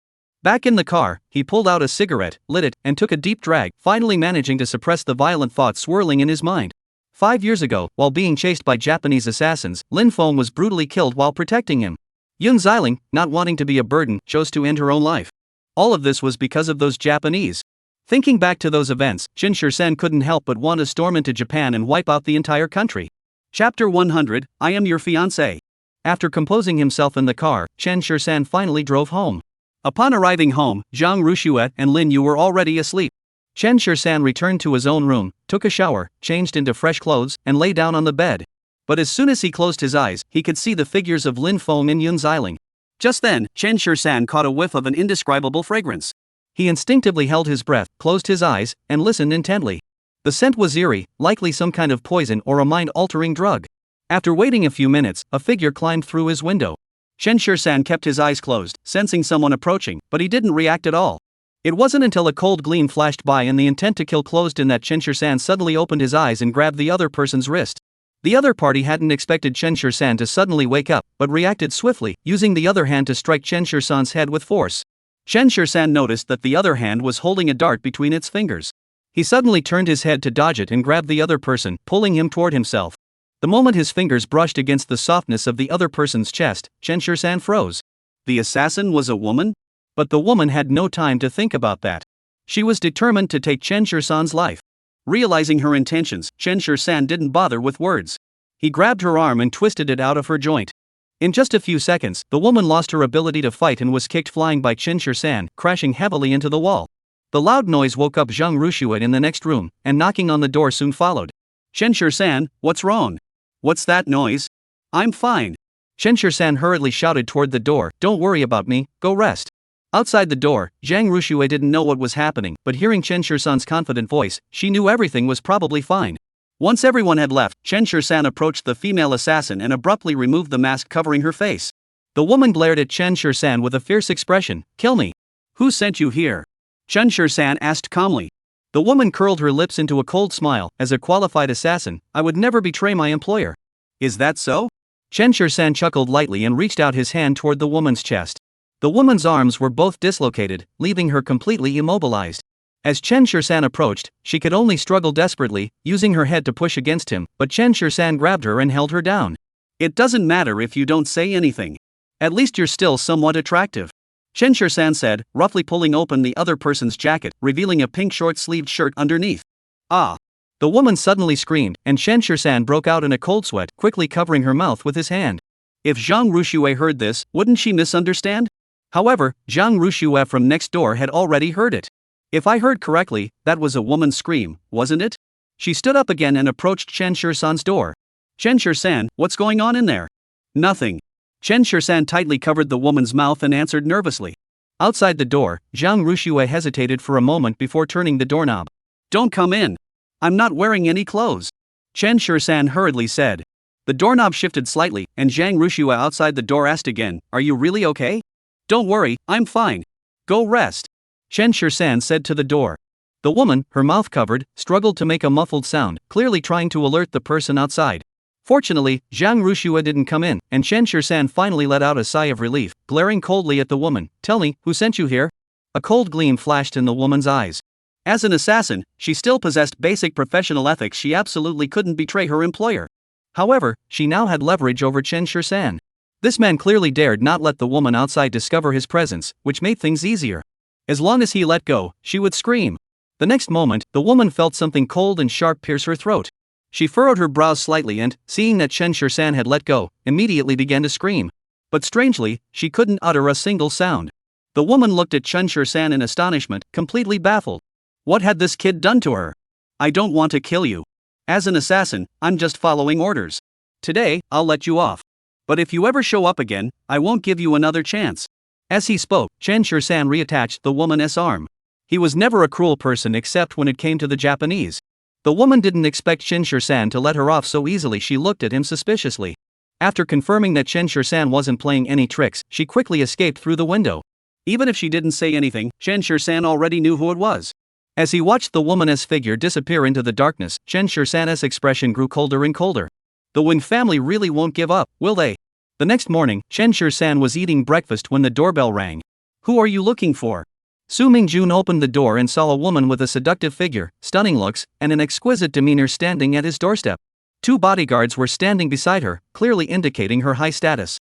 Back in the car, he pulled out a cigarette, lit it, and took a deep drag, finally managing to suppress the violent thoughts swirling in his mind. 5 years ago, while being chased by Japanese assassins, Lin Feng was brutally killed while protecting him. Yun Ziling, not wanting to be a burden, chose to end her own life. All of this was because of those Japanese. Thinking back to those events, Chen Shirsan couldn't help but want to storm into Japan and wipe out the entire country. Chapter 100, I Am Your Fiancé. After composing himself in the car, Chen Shirsan finally drove home. Upon arriving home, Zhang Ruxue and Lin Yu were already asleep. Chen Shirsan returned to his own room, took a shower, changed into fresh clothes, and lay down on the bed. But as soon as he closed his eyes, he could see the figures of Lin Feng and Yun Ziling. Just then, Chen Shirsan caught a whiff of an indescribable fragrance. He instinctively held his breath, closed his eyes, and listened intently. The scent was eerie, likely some kind of poison or a mind-altering drug. After waiting a few minutes, a figure climbed through his window. Chen Shirsan kept his eyes closed, sensing someone approaching, but he didn't react at all. It wasn't until a cold gleam flashed by and the intent to kill closed in that Chen Shirsan suddenly opened his eyes and grabbed the other person's wrist. The other party hadn't expected Chen Shirsan to suddenly wake up, but reacted swiftly, using the other hand to strike Chen Shirsan's head with force. Chen Shirsan noticed that the other hand was holding a dart between its fingers. He suddenly turned his head to dodge it and grabbed the other person, pulling him toward himself. The moment his fingers brushed against the softness of the other person's chest, Chen Shirsan froze. The assassin was a woman? But the woman had no time to think about that. She was determined to take Chen Shirsan's life. Realizing her intentions, Chen Shirsan didn't bother with words. He grabbed her arm and twisted it out of her joint. In just a few seconds, the woman lost her ability to fight and was kicked flying by Chen Shirsan, crashing heavily into the wall. The loud noise woke up Zhang Ruxue in the next room, and knocking on the door soon followed. Chen Shirsan, what's wrong? What's that noise? I'm fine. Chen Shirsan hurriedly shouted toward the door, don't worry about me, go rest. Outside the door, Zhang Ruxue didn't know what was happening, but hearing Chen Shirsan's confident voice, she knew everything was probably fine. Once everyone had left, Chen Shirsan approached the female assassin and abruptly removed the mask covering her face. The woman glared at Chen Shirsan with a fierce expression, kill me. Who sent you here? Chen Shirsan asked calmly. The woman curled her lips into a cold smile, as a qualified assassin, I would never betray my employer. Is that so? Chen Shirsan chuckled lightly and reached out his hand toward the woman's chest. The woman's arms were both dislocated, leaving her completely immobilized. As Chen Shirsan approached, she could only struggle desperately, using her head to push against him, but Chen Shirsan grabbed her and held her down. It doesn't matter if you don't say anything. At least you're still somewhat attractive. Chen Shirsan said, roughly pulling open the other person's jacket, revealing a pink short-sleeved shirt underneath. Ah. The woman suddenly screamed, and Chen Shirsan broke out in a cold sweat, quickly covering her mouth with his hand. If Zhang Ruxue heard this, wouldn't she misunderstand? However, Zhang Ruxue from next door had already heard it. If I heard correctly, that was a woman's scream, wasn't it? She stood up again and approached Chen Shirsan's door. Chen Shirsan, what's going on in there? Nothing. Chen Shirsan tightly covered the woman's mouth and answered nervously. Outside the door, Zhang Ruxue hesitated for a moment before turning the doorknob. Don't come in. I'm not wearing any clothes. Chen Shirsan hurriedly said. The doorknob shifted slightly, and Zhang Ruxue outside the door asked again, Are you really okay? Don't worry, I'm fine. Go rest. Chen Shirsan said to the door. The woman, her mouth covered, struggled to make a muffled sound, clearly trying to alert the person outside. Fortunately, Zhang Ruxue didn't come in, and Chen Shirsan finally let out a sigh of relief, glaring coldly at the woman. Tell me, who sent you here? A cold gleam flashed in the woman's eyes. As an assassin, she still possessed basic professional ethics. She absolutely couldn't betray her employer. However, she now had leverage over Chen Shirsan. This man clearly dared not let the woman outside discover his presence, which made things easier. As long as he let go, she would scream. The next moment, the woman felt something cold and sharp pierce her throat. She furrowed her brows slightly and, seeing that Chen Shirsan had let go, immediately began to scream. But strangely, she couldn't utter a single sound. The woman looked at Chen Shirsan in astonishment, completely baffled. What had this kid done to her? I don't want to kill you. As an assassin, I'm just following orders. Today, I'll let you off. But if you ever show up again, I won't give you another chance. As he spoke, Chen Shirsan reattached the woman's arm. He was never a cruel person except when it came to the Japanese. The woman didn't expect Chen Shirsan to let her off so easily. She looked at him suspiciously. After confirming that Chen Shirsan wasn't playing any tricks, she quickly escaped through the window. Even if she didn't say anything, Chen Shirsan already knew who it was. As he watched the woman's figure disappear into the darkness, Chen Shirsan's expression grew colder and colder. The Wing family really won't give up, will they? The next morning, Chen Shirsan was eating breakfast when the doorbell rang. Who are you looking for? Su Mingjun opened the door and saw a woman with a seductive figure, stunning looks, and an exquisite demeanor standing at his doorstep. Two bodyguards were standing beside her, clearly indicating her high status.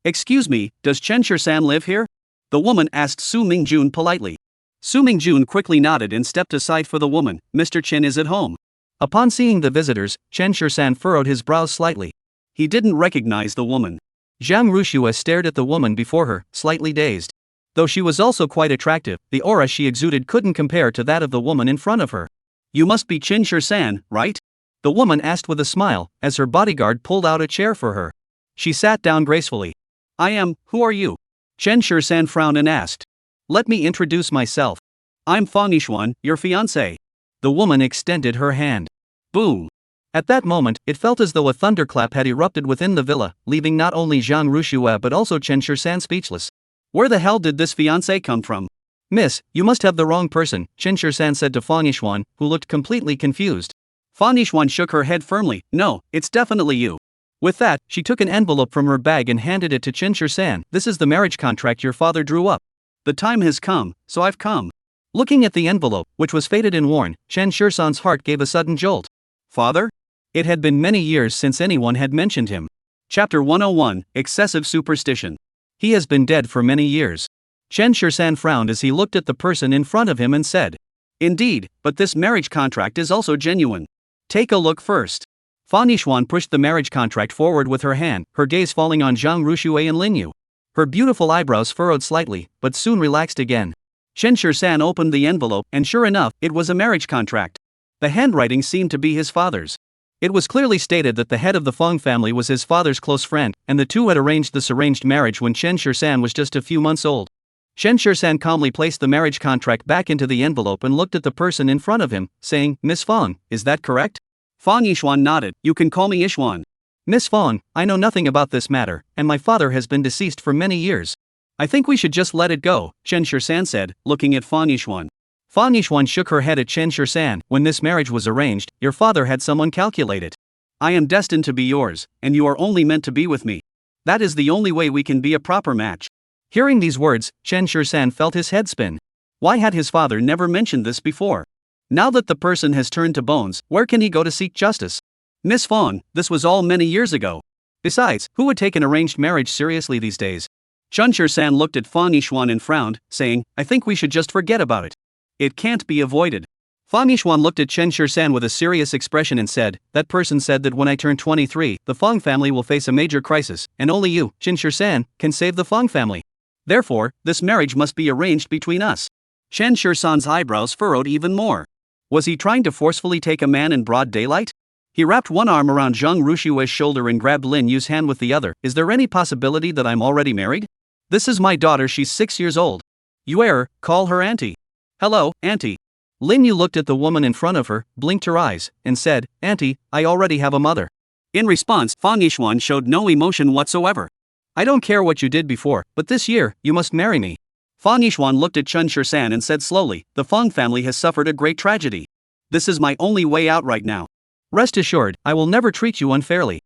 Excuse me, does Chen Shirsan live here? The woman asked Su Mingjun politely. Su Mingjun quickly nodded and stepped aside for the woman. Mr. Chen is at home. Upon seeing the visitors, Chen Shirsan furrowed his brows slightly. He didn't recognize the woman. Zhang Ruxue stared at the woman before her, slightly dazed. Though she was also quite attractive, the aura she exuded couldn't compare to that of the woman in front of her. You must be Chen Shirsan, right? The woman asked with a smile, as her bodyguard pulled out a chair for her. She sat down gracefully. I am, who are you? Chen Shirsan frowned and asked. Let me introduce myself. I'm Fang Yishuan, your fiancé. The woman extended her hand. Boom. At that moment, it felt as though a thunderclap had erupted within the villa, leaving not only Zhang Ruxue but also Chen Shirsan speechless. Where the hell did this fiancé come from? Miss, you must have the wrong person, Chen Shirsan said to Fang Yishuan, who looked completely confused. Fang Yishuan shook her head firmly. No, it's definitely you. With that, she took an envelope from her bag and handed it to Chen Shirsan. This is the marriage contract your father drew up. The time has come, so I've come. Looking at the envelope, which was faded and worn, Chen Shirsan's heart gave a sudden jolt. Father? It had been many years since anyone had mentioned him. Chapter 101, Excessive Superstition. He has been dead for many years. Chen Shirsan frowned as he looked at the person in front of him and said. Indeed, but this marriage contract is also genuine. Take a look first. Fang Yishuan pushed the marriage contract forward with her hand, her gaze falling on Zhang Ruxue and Lin Yu. Her beautiful eyebrows furrowed slightly, but soon relaxed again. Chen Shirsan opened the envelope, and sure enough, it was a marriage contract. The handwriting seemed to be his father's. It was clearly stated that the head of the Feng family was his father's close friend, and the two had arranged this arranged marriage when Chen Shirsan was just a few months old. Chen Shirsan calmly placed the marriage contract back into the envelope and looked at the person in front of him, saying, Miss Feng, is that correct? Fang Yishuan nodded. You can call me Yishuan. Miss Feng, I know nothing about this matter, and my father has been deceased for many years. I think we should just let it go, Chen Shirsan said, looking at Fang Yishuan. Fang Yishuan shook her head at Chen Shirsan. When this marriage was arranged, your father had someone calculate it. I am destined to be yours, and you are only meant to be with me. That is the only way we can be a proper match. Hearing these words, Chen Shirsan felt his head spin. Why had his father never mentioned this before? Now that the person has turned to bones, where can he go to seek justice? Miss Feng, this was all many years ago. Besides, who would take an arranged marriage seriously these days? Chen Shirsan looked at Fang Yishuan and frowned, saying, I think we should just forget about it. It can't be avoided. Fang Yishuan looked at Chen Shisan with a serious expression and said, that person said that when I turn 23, the Fang family will face a major crisis, and only you, Chen Shisan, can save the Fang family. Therefore, this marriage must be arranged between us. Chen Shisan's eyebrows furrowed even more. Was he trying to forcefully take a man in broad daylight? He wrapped one arm around Zhang Rushue's shoulder and grabbed Lin Yu's hand with the other. Is there any possibility that I'm already married? This is my daughter, she's 6 years old. You call her auntie. Hello, auntie. Lin Yu looked at the woman in front of her, blinked her eyes, and said, Auntie, I already have a mother. In response, Fang Yishuan showed no emotion whatsoever. I don't care what you did before, but this year, you must marry me. Fang Yishuan looked at Chen Shisan and said slowly, the Fang family has suffered a great tragedy. This is my only way out right now. Rest assured, I will never treat you unfairly.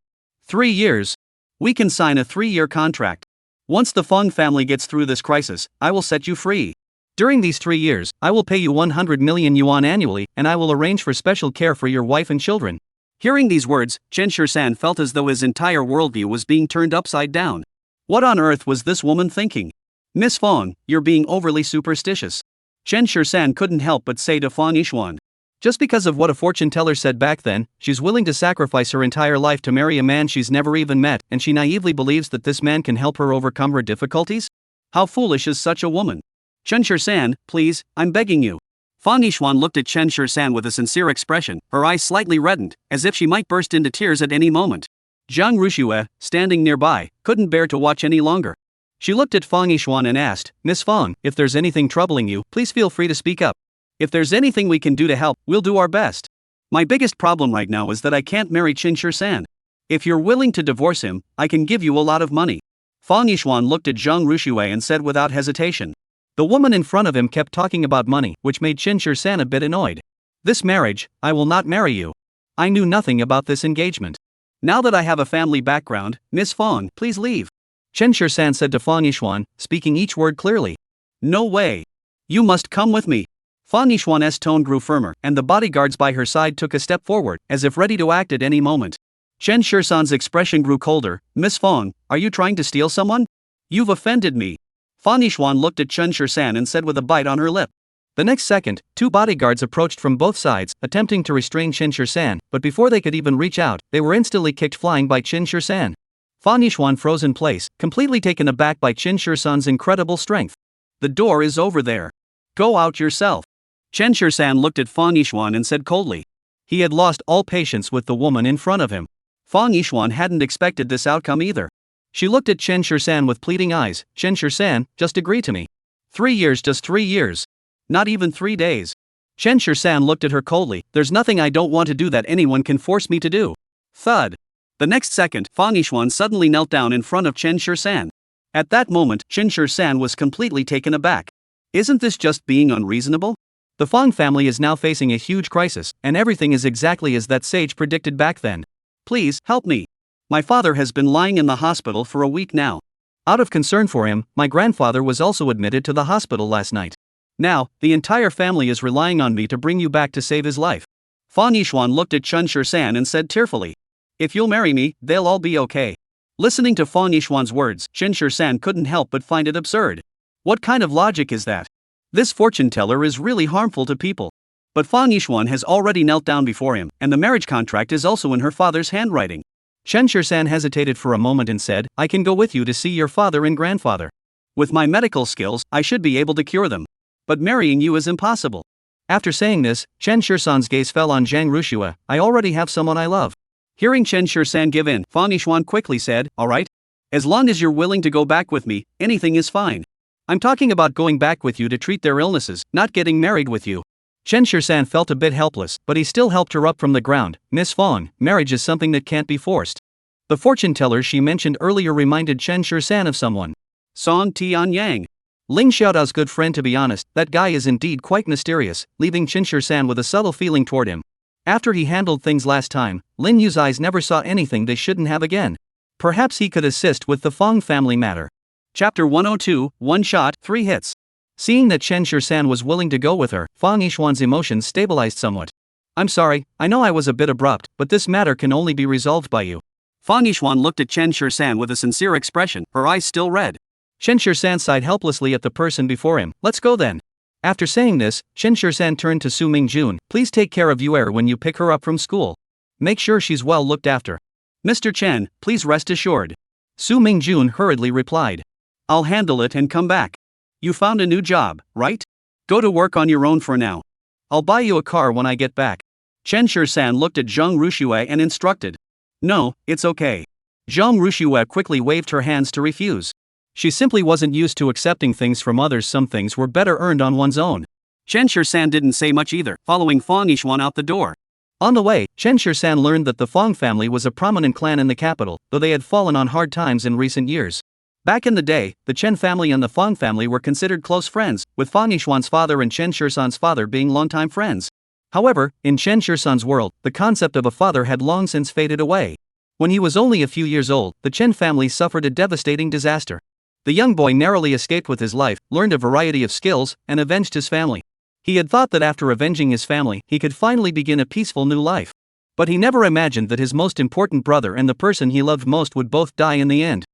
3 years. We can sign a 3-year contract. Once the Fang family gets through this crisis, I will set you free. During these 3 years, I will pay you 100 million yuan annually, and I will arrange for special care for your wife and children. Hearing these words, Chen Shisan felt as though his entire worldview was being turned upside down. What on earth was this woman thinking? Miss Fang, you're being overly superstitious. Chen Shisan couldn't help but say to Fang Yishuan. Just because of what a fortune teller said back then, she's willing to sacrifice her entire life to marry a man she's never even met, and she naively believes that this man can help her overcome her difficulties? How foolish is such a woman? Chen Shisan, please, I'm begging you. Fang Yishuan looked at Chen Shisan with a sincere expression, her eyes slightly reddened, as if she might burst into tears at any moment. Zhang Rushue, standing nearby, couldn't bear to watch any longer. She looked at Fang Yishuan and asked, Miss Fang, if there's anything troubling you, please feel free to speak up. If there's anything we can do to help, we'll do our best. My biggest problem right now is that I can't marry Chen Shisan. If you're willing to divorce him, I can give you a lot of money. Fang Yishuan looked at Zhang Rushue and said without hesitation. The woman in front of him kept talking about money, which made Chen Shisan a bit annoyed. This marriage, I will not marry you. I knew nothing about this engagement. Now that I have a family background, Miss Fang, please leave. Chen Shisan said to Fang Yishuan, speaking each word clearly. No way. You must come with me. Fang Yishuan's tone grew firmer, and the bodyguards by her side took a step forward, as if ready to act at any moment. Chen Shisan's expression grew colder. Miss Fang, are you trying to steal someone? You've offended me. Fang Yishuan looked at Chen Shisan and said with a bite on her lip. The next second, 2 bodyguards approached from both sides, attempting to restrain Chen Shisan, but before they could even reach out, they were instantly kicked flying by Chen Shisan. Fang Yishuan froze in place, completely taken aback by Chen Shisan's incredible strength. The door is over there. Go out yourself. Chen Shisan looked at Fang Yishuan and said coldly. He had lost all patience with the woman in front of him. Fang Yishuan hadn't expected this outcome either. She looked at Chen Shisan with pleading eyes. Chen Shisan, just agree to me. 3 years, just 3 years. Not even 3 days. Chen Shisan looked at her coldly. There's nothing I don't want to do that anyone can force me to do. Thud. The next second, Fang Yishuan suddenly knelt down in front of Chen Shisan. At that moment, Chen Shisan was completely taken aback. Isn't this just being unreasonable? The Fang family is now facing a huge crisis, and everything is exactly as that sage predicted back then. Please, help me. My father has been lying in the hospital for a week now. Out of concern for him, my grandfather was also admitted to the hospital last night. Now, the entire family is relying on me to bring you back to save his life. Fang Yishuan looked at Chen Shisan and said tearfully. If you'll marry me, they'll all be okay. Listening to Fang Yishuan's words, Chen Shisan couldn't help but find it absurd. What kind of logic is that? This fortune teller is really harmful to people. But Fang Yishuan has already knelt down before him, and the marriage contract is also in her father's handwriting. Chen Shisan hesitated for a moment and said, I can go with you to see your father and grandfather. With my medical skills, I should be able to cure them. But marrying you is impossible. After saying this, Chen Shisan's gaze fell on Zhang Rushue. I already have someone I love. Hearing Chen Shisan give in, Fang Yishuan quickly said, alright. As long as you're willing to go back with me, anything is fine. I'm talking about going back with you to treat their illnesses, not getting married with you. Chen Shisan felt a bit helpless, but he still helped her up from the ground. Miss Fang, marriage is something that can't be forced. The fortune teller she mentioned earlier reminded Chen Shisan of someone. Song Tianyang. Ling Xiaodao's good friend. To be honest, that guy is indeed quite mysterious, leaving Chen Shisan with a subtle feeling toward him. After he handled things last time, Lin Yu's eyes never saw anything they shouldn't have again. Perhaps he could assist with the Fang family matter. Chapter 102, 1 shot, 3 hits. Seeing that Chen Shisan was willing to go with her, Fang Yishuan's emotions stabilized somewhat. I'm sorry, I know I was a bit abrupt, but this matter can only be resolved by you. Fang Yishuan looked at Chen Shisan with a sincere expression, her eyes still red. Chen Shisan sighed helplessly at the person before him. Let's go then. After saying this, Chen Shursan turned to Su Mingjun. Please take care of Yuer when you pick her up from school. Make sure she's well looked after. Mr. Chen, please rest assured. Su Mingjun hurriedly replied. I'll handle it and come back. You found a new job, right? Go to work on your own for now. I'll buy you a car when I get back. Chen Shursan looked at Zhang Rushue and instructed. No, it's okay. Zhang Rushue quickly waved her hands to refuse. She simply wasn't used to accepting things from others. Some things were better earned on one's own. Chen Shursan didn't say much either, following Fang Yishuan out the door. On the way, Chen Shursan learned that the Fang family was a prominent clan in the capital, though they had fallen on hard times in recent years. Back in the day, the Chen family and the Fang family were considered close friends, with Fang Yishuan's father and Chen Shursan's father being longtime friends. However, in Chen Shursan's world, the concept of a father had long since faded away. When he was only a few years old, the Chen family suffered a devastating disaster. The young boy narrowly escaped with his life, learned a variety of skills, and avenged his family. He had thought that after avenging his family, he could finally begin a peaceful new life. But he never imagined that his most important brother and the person he loved most would both die in the end.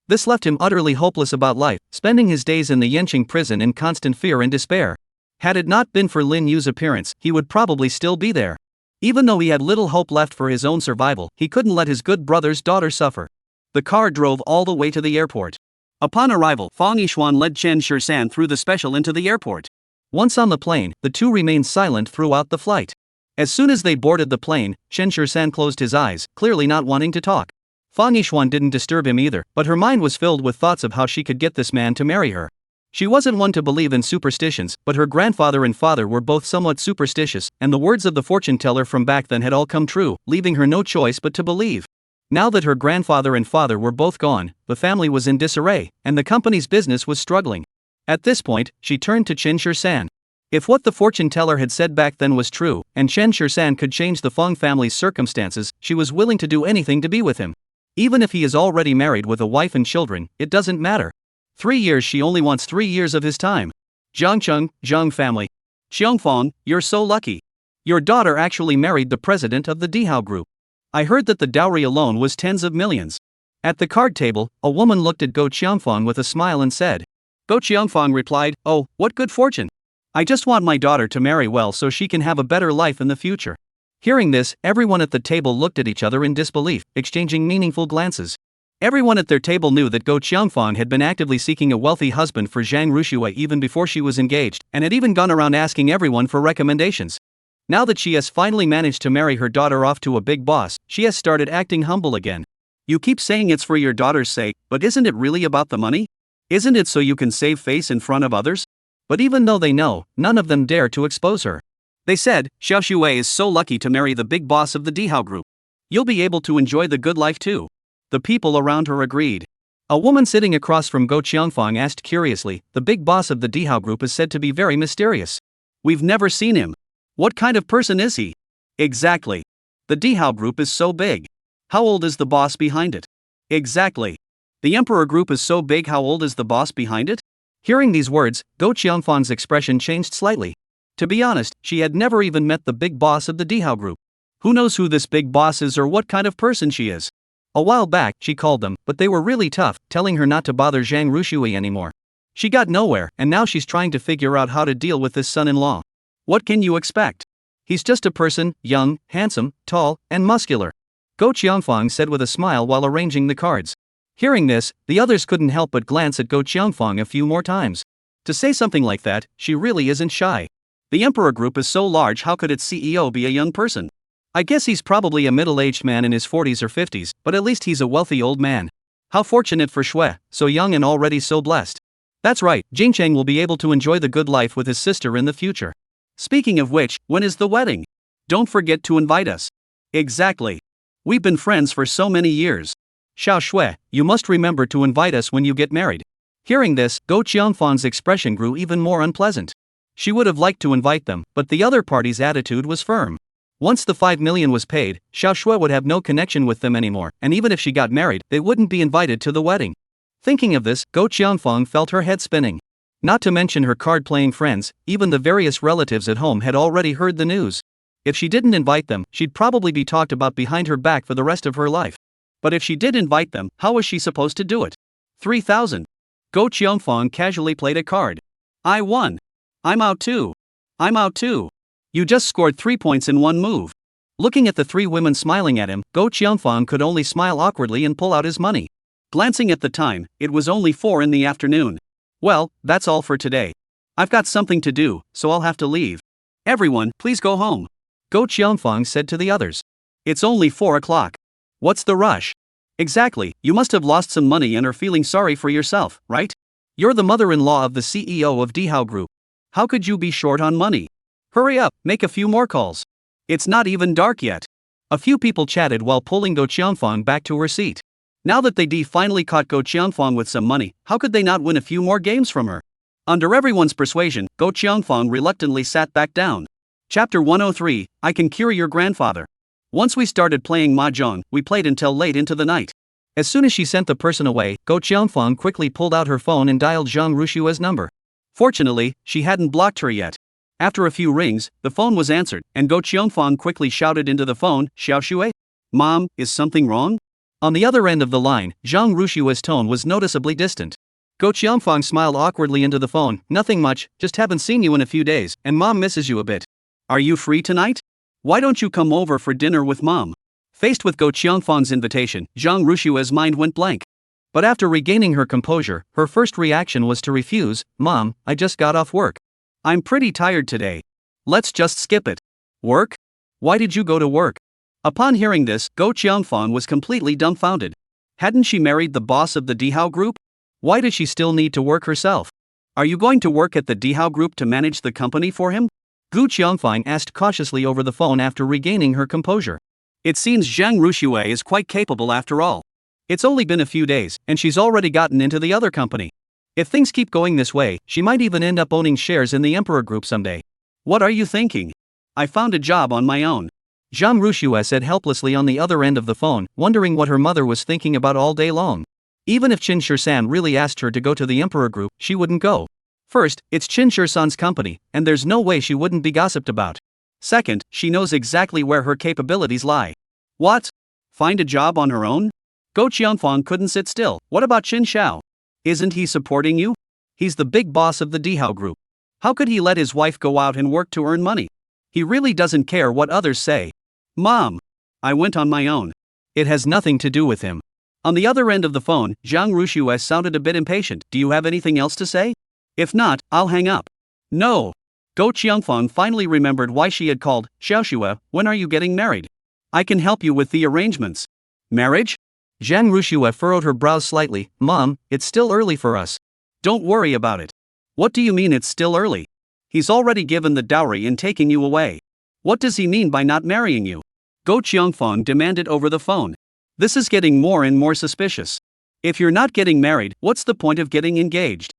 This left him utterly hopeless about life, spending his days in the Yanqing prison in constant fear and despair. Had it not been for Lin Yu's appearance, he would probably still be there. Even though he had little hope left for his own survival, he couldn't let his good brother's daughter suffer. The car drove all the way to the airport. Upon arrival, Fang Yishuan led Chen Shursan through the special into the airport. Once on the plane, the two remained silent throughout the flight. As soon as they boarded the plane, Chen Shursan closed his eyes, clearly not wanting to talk. Fang Yishuan didn't disturb him either, but her mind was filled with thoughts of how she could get this man to marry her. She wasn't one to believe in superstitions, but her grandfather and father were both somewhat superstitious, and the words of the fortune teller from back then had all come true, leaving her no choice but to believe. Now that her grandfather and father were both gone, the family was in disarray, and the company's business was struggling. At this point, she turned to Chen Shursan. If what the fortune teller had said back then was true, and Chen Shursan could change the Fang family's circumstances, she was willing to do anything to be with him. Even if he is already married with a wife and children, it doesn't matter. 3 years, she only wants 3 years of his time. Zhangcheng, Zhang family. Xiangfang, you're so lucky. Your daughter actually married the president of the Dihao group. I heard that the dowry alone was tens of millions. At the card table, a woman looked at Go Qiangfang with a smile and said. Go Qiangfang replied, oh, what good fortune. I just want my daughter to marry well so she can have a better life in the future. Hearing this, everyone at the table looked at each other in disbelief, exchanging meaningful glances. Everyone at their table knew that Go Qiangfang had been actively seeking a wealthy husband for Zhang Rushue even before she was engaged, and had even gone around asking everyone for recommendations. Now that she has finally managed to marry her daughter off to a big boss, she has started acting humble again. You keep saying it's for your daughter's sake, but isn't it really about the money? Isn't it so you can save face in front of others? But even though they know, none of them dare to expose her. They said, Xiao Shui is so lucky to marry the big boss of the Dihao group. You'll be able to enjoy the good life too. The people around her agreed. A woman sitting across from Go Qiangfang asked curiously, the big boss of the Dihao group is said to be very mysterious. We've never seen him. What kind of person is he? Exactly. The Dihao group is so big. How old is the boss behind it? Exactly. The emperor group is so big, how old is the boss behind it? Hearing these words, Go Qiangfang's expression changed slightly. To be honest, she had never even met the big boss of the Dihao group. Who knows who this big boss is or what kind of person she is? A while back, she called them, but they were really tough, telling her not to bother Zhang Rushue anymore. She got nowhere, and now she's trying to figure out how to deal with this son-in-law. What can you expect? He's just a person, young, handsome, tall, and muscular. Go Qiangfang said with a smile while arranging the cards. Hearing this, the others couldn't help but glance at Go Qiangfang a few more times. To say something like that, she really isn't shy. The emperor group is so large, how could its CEO be a young person? I guess he's probably a middle-aged man in his 40s or 50s, but at least he's a wealthy old man. How fortunate for Shui, so young and already so blessed. That's right, Jingcheng will be able to enjoy the good life with his sister in the future. Speaking of which, when is the wedding? Don't forget to invite us. Exactly. We've been friends for so many years. Xiao Shui, you must remember to invite us when you get married. Hearing this, Go Qiangfang's expression grew even more unpleasant. She would have liked to invite them, but the other party's attitude was firm. Once the 5 million was paid, Xiao Shui would have no connection with them anymore, and even if she got married, they wouldn't be invited to the wedding. Thinking of this, Go Qiangfang felt her head spinning. Not to mention her card-playing friends, even the various relatives at home had already heard the news. If she didn't invite them, she'd probably be talked about behind her back for the rest of her life. But if she did invite them, how was she supposed to do it? 3,000. Go Qiangfang casually played a card. I won. I'm out too. I'm out too. You just scored 3 points in one move. Looking at the three women smiling at him, Go Cheongfong could only smile awkwardly and pull out his money. Glancing at the time, it was only 4 in the afternoon. Well, that's all for today. I've got something to do, so I'll have to leave. Everyone, please go home. Go Cheongfong said to the others. It's only 4 o'clock. What's the rush? Exactly, you must have lost some money and are feeling sorry for yourself, right? You're the mother-in-law of the CEO of Dihao Group. How could you be short on money? Hurry up, make a few more calls. It's not even dark yet. A few people chatted while pulling Go Cheongfong back to her seat. Now that they finally caught Go Cheongfong with some money, how could they not win a few more games from her? Under everyone's persuasion, Go Cheongfong reluctantly sat back down. Chapter 103, I Can Cure Your Grandfather. Once we started playing mahjong, we played until late into the night. As soon as she sent the person away, Go Cheongfong quickly pulled out her phone and dialed Zhang Rushua's number. Fortunately, she hadn't blocked her yet. After a few rings, the phone was answered, and Go Cheongfong quickly shouted into the phone, Xiaoxue? Mom, is something wrong? On the other end of the line, Zhang Rushua's tone was noticeably distant. Go Cheongfong smiled awkwardly into the phone, nothing much, just haven't seen you in a few days, and Mom misses you a bit. Are you free tonight? Why don't you come over for dinner with Mom? Faced with Go Cheongfong's invitation, Zhang Rushua's mind went blank. But after regaining her composure, her first reaction was to refuse. Mom, I just got off work. I'm pretty tired today. Let's just skip it. Work? Why did you go to work? Upon hearing this, Go Cheongfong was completely dumbfounded. Hadn't she married the boss of the Dihao Group? Why does she still need to work herself? Are you going to work at the Dihao Group to manage the company for him? Go Cheongfong asked cautiously over the phone after regaining her composure. It seems Zhang Rushue is quite capable after all. It's only been a few days, and she's already gotten into the other company. If things keep going this way, she might even end up owning shares in the Emperor Group someday. What are you thinking? I found a job on my own. Zhang Rushue said helplessly on the other end of the phone, wondering what her mother was thinking about all day long. Even if Qin Shisan really asked her to go to the Emperor Group, she wouldn't go. First, it's Qin Shisan's company, and there's no way she wouldn't be gossiped about. Second, she knows exactly where her capabilities lie. What? Find a job on her own? Go Cheongfong couldn't sit still. What about Qin Xiao? Isn't he supporting you? He's the big boss of the Dihao Group. How could he let his wife go out and work to earn money? He really doesn't care what others say. Mom, I went on my own. It has nothing to do with him. On the other end of the phone, Zhang Rushue sounded a bit impatient. Do you have anything else to say? If not, I'll hang up. No. Go Cheongfong finally remembered why she had called. Xiaoxue, when are you getting married? I can help you with the arrangements. Marriage? Zhang Rushue furrowed her brows slightly. Mom, it's still early for us. Don't worry about it. What do you mean it's still early? He's already given the dowry and taking you away. What does he mean by not marrying you? Go Cheongfong demanded over the phone. This is getting more and more suspicious. If you're not getting married, what's the point of getting engaged?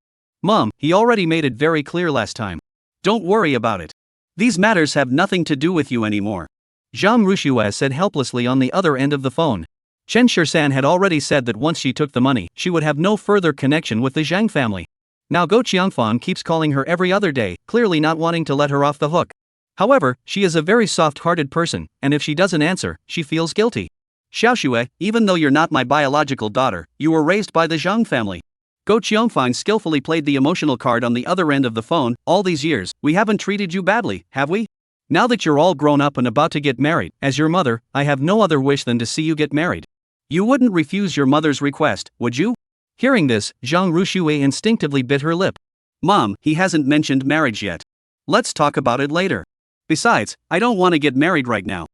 Mom, he already made it very clear last time. Don't worry about it. These matters have nothing to do with you anymore. Zhang Rushue said helplessly on the other end of the phone. Chen Shisan had already said that once she took the money, she would have no further connection with the Zhang family. Now Go Cheongfong keeps calling her every other day, clearly not wanting to let her off the hook. However, she is a very soft-hearted person, and if she doesn't answer, she feels guilty. Xiaoxue, even though you're not my biological daughter, you were raised by the Zhang family. Go Cheongfong skillfully played the emotional card on the other end of the phone. All these years, we haven't treated you badly, have we? Now that you're all grown up and about to get married, as your mother, I have no other wish than to see you get married. You wouldn't refuse your mother's request, would you? Hearing this, Zhang Rushue instinctively bit her lip. Mom, he hasn't mentioned marriage yet. Let's talk about it later. Besides, I don't want to get married right now.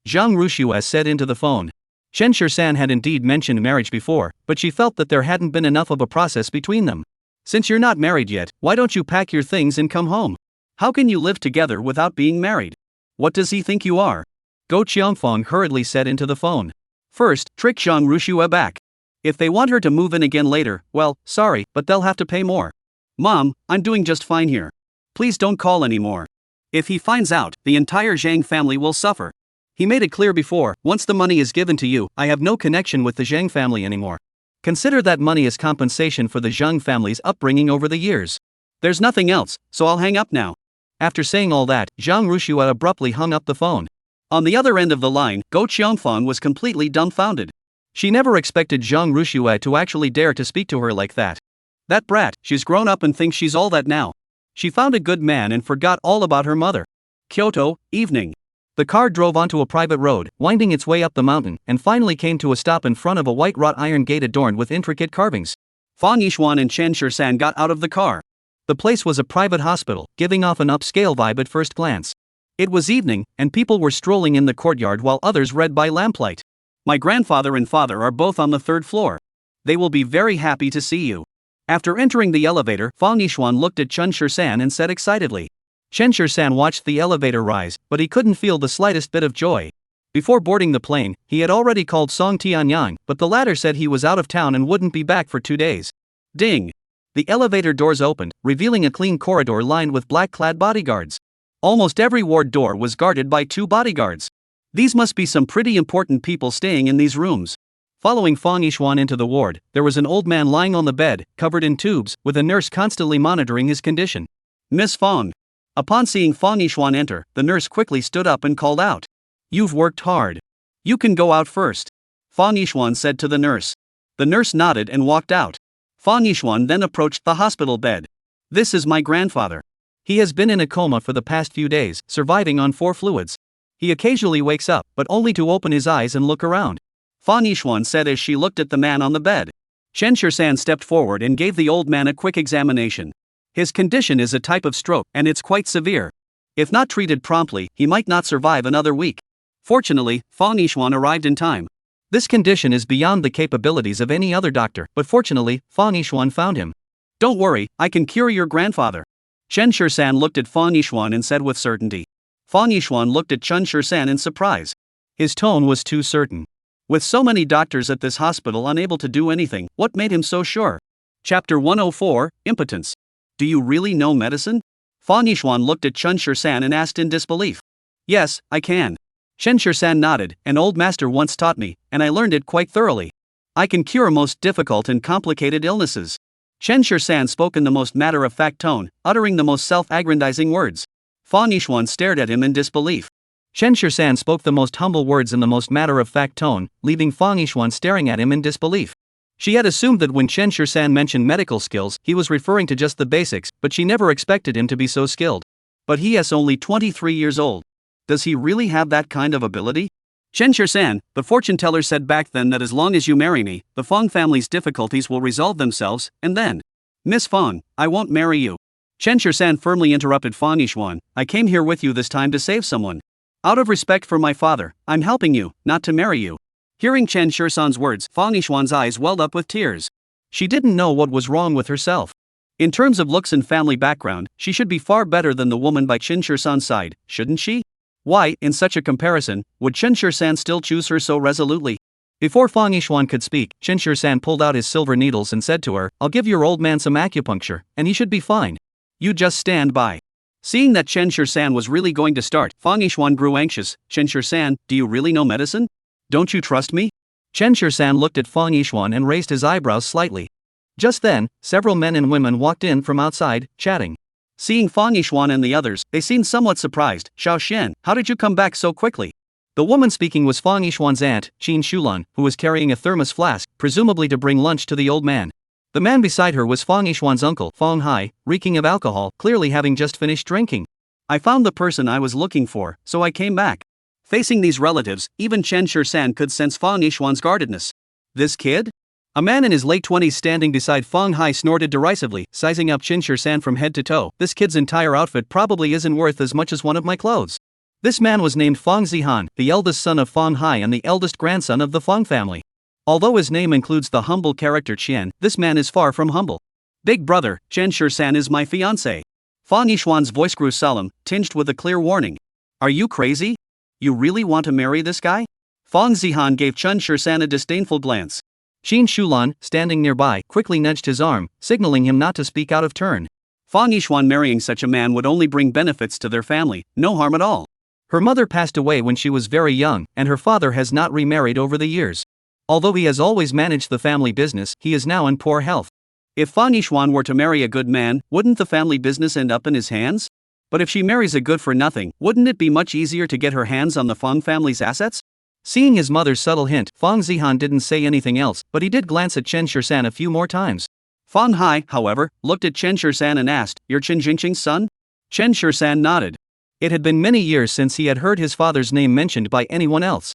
Zhang Rushue said into the phone. Chen Shisan had indeed mentioned marriage before, but she felt that there hadn't been enough of a process between them. Since you're not married yet, why don't you pack your things and come home? How can you live together without being married? What does he think you are? Go Cheongfong hurriedly said into the phone. First, trick Zhang Rushue back. If they want her to move in again later, well, sorry, but they'll have to pay more. Mom, I'm doing just fine here. Please don't call anymore. If he finds out, the entire Zhang family will suffer. He made it clear before, once the money is given to you, I have no connection with the Zhang family anymore. Consider that money as compensation for the Zhang family's upbringing over the years. There's nothing else, so I'll hang up now. After saying all that, Zhang Rushue abruptly hung up the phone. On the other end of the line, Go Cheongfong was completely dumbfounded. She never expected Zhang Rushue to actually dare to speak to her like that. That brat, she's grown up and thinks she's all that now. She found a good man and forgot all about her mother. Kyoto, evening. The car drove onto a private road, winding its way up the mountain, and finally came to a stop in front of a white wrought iron gate adorned with intricate carvings. Fang Yishuan and Chen Shursan got out of the car. The place was a private hospital, giving off an upscale vibe at first glance. It was evening, and people were strolling in the courtyard while others read by lamplight. My grandfather and father are both on the third floor. They will be very happy to see you. After entering the elevator, Fang Yishuan looked at Chen Shursan and said excitedly. Chen Shursan watched the elevator rise, but he couldn't feel the slightest bit of joy. Before boarding the plane, he had already called Song Tianyang, but the latter said he was out of town and wouldn't be back for 2 days. Ding! The elevator doors opened, revealing a clean corridor lined with black-clad bodyguards. Almost every ward door was guarded by 2 bodyguards. These must be some pretty important people staying in these rooms. Following Fang Yishuan into the ward, there was an old man lying on the bed, covered in tubes, with a nurse constantly monitoring his condition. Miss Fang. Upon seeing Fang Yishuan enter, the nurse quickly stood up and called out. You've worked hard. You can go out first. Fang Yishuan said to the nurse. The nurse nodded and walked out. Fang Yishuan then approached the hospital bed. This is my grandfather. He has been in a coma for the past few days, surviving on 4 fluids. He occasionally wakes up, but only to open his eyes and look around. Fang Yishuan said as she looked at the man on the bed. Chen Shursan stepped forward and gave the old man a quick examination. His condition is a type of stroke, and it's quite severe. If not treated promptly, he might not survive another week. Fortunately, Fang Yishuan arrived in time. This condition is beyond the capabilities of any other doctor, but fortunately, Fang Yishuan found him. Don't worry, I can cure your grandfather. Chen Shursan looked at Fang Yishuan and said with certainty. Fang Yishuan looked at Chen Shursan in surprise. His tone was too certain. With so many doctors at this hospital unable to do anything, what made him so sure? Chapter 104, Impotence. Do you really know medicine? Fang Yishuan looked at Chen Shursan and asked in disbelief. Yes, I can. Chen Shursan nodded. An old master once taught me, and I learned it quite thoroughly. I can cure most difficult and complicated illnesses. Chen Shursan spoke in the most matter-of-fact tone, uttering the most self-aggrandizing words. Fang Yishuan stared at him in disbelief. Chen Shursan spoke the most humble words in the most matter-of-fact tone, leaving Fang Yishuan staring at him in disbelief. She had assumed that when Chen Shursan mentioned medical skills, he was referring to just the basics, but she never expected him to be so skilled. But he is only 23 years old. Does he really have that kind of ability? Chen Shursan, the fortune teller, said back then that as long as you marry me, the Fang family's difficulties will resolve themselves, and then. Miss Fang, I won't marry you. Chen Shursan firmly interrupted Fang Yishuan. I came here with you this time to save someone. Out of respect for my father, I'm helping you, not to marry you. Hearing Chen Shursan's words, Fang Yishuan's eyes welled up with tears. She didn't know what was wrong with herself. In terms of looks and family background, she should be far better than the woman by Chen Shursan's side, shouldn't she? Why, in such a comparison, would Chen Shursan still choose her so resolutely? Before Fang Yishuan could speak, Chen Shursan pulled out his silver needles and said to her, I'll give your old man some acupuncture, and he should be fine. You just stand by. Seeing that Chen Shursan was really going to start, Fang Yishuan grew anxious. Chen Shursan, do you really know medicine? Don't you trust me? Chen Shursan looked at Fang Yishuan and raised his eyebrows slightly. Just then, several men and women walked in from outside, chatting. Seeing Fang Yishuan and the others, they seemed somewhat surprised. Xiao Xian, how did you come back so quickly? The woman speaking was Fang Yishuan's aunt, Qin Shulan, who was carrying a thermos flask, presumably to bring lunch to the old man. The man beside her was Fang Yishuan's uncle, Fang Hai, reeking of alcohol, clearly having just finished drinking. I found the person I was looking for, so I came back. Facing these relatives, even Chen Shursan could sense Fang Yishuan's guardedness. This kid? A man in his late 20s standing beside Fang Hai snorted derisively, sizing up Chen Shursan from head to toe. This kid's entire outfit probably isn't worth as much as one of my clothes. This man was named Fang Zihan, the eldest son of Fang Hai and the eldest grandson of the Fang family. Although his name includes the humble character Qian, this man is far from humble. Big brother, Chen Shursan is my fiancé. Fang Yishuan's voice grew solemn, tinged with a clear warning. Are you crazy? You really want to marry this guy? Fang Zihan gave Chen Shursan a disdainful glance. Qin Shulan, standing nearby, quickly nudged his arm, signaling him not to speak out of turn. Fang Yishuan marrying such a man would only bring benefits to their family, no harm at all. Her mother passed away when she was very young, and her father has not remarried over the years. Although he has always managed the family business, he is now in poor health. If Fang Yishuan were to marry a good man, wouldn't the family business end up in his hands? But if she marries a good-for-nothing, wouldn't it be much easier to get her hands on the Fang family's assets? Seeing his mother's subtle hint, Fang Zihan didn't say anything else, but he did glance at Chen Shursan a few more times. Fang Hai, however, looked at Chen Shisan and asked, "You're Chen Jingqing's son?" Chen Shisan nodded. It had been many years since he had heard his father's name mentioned by anyone else.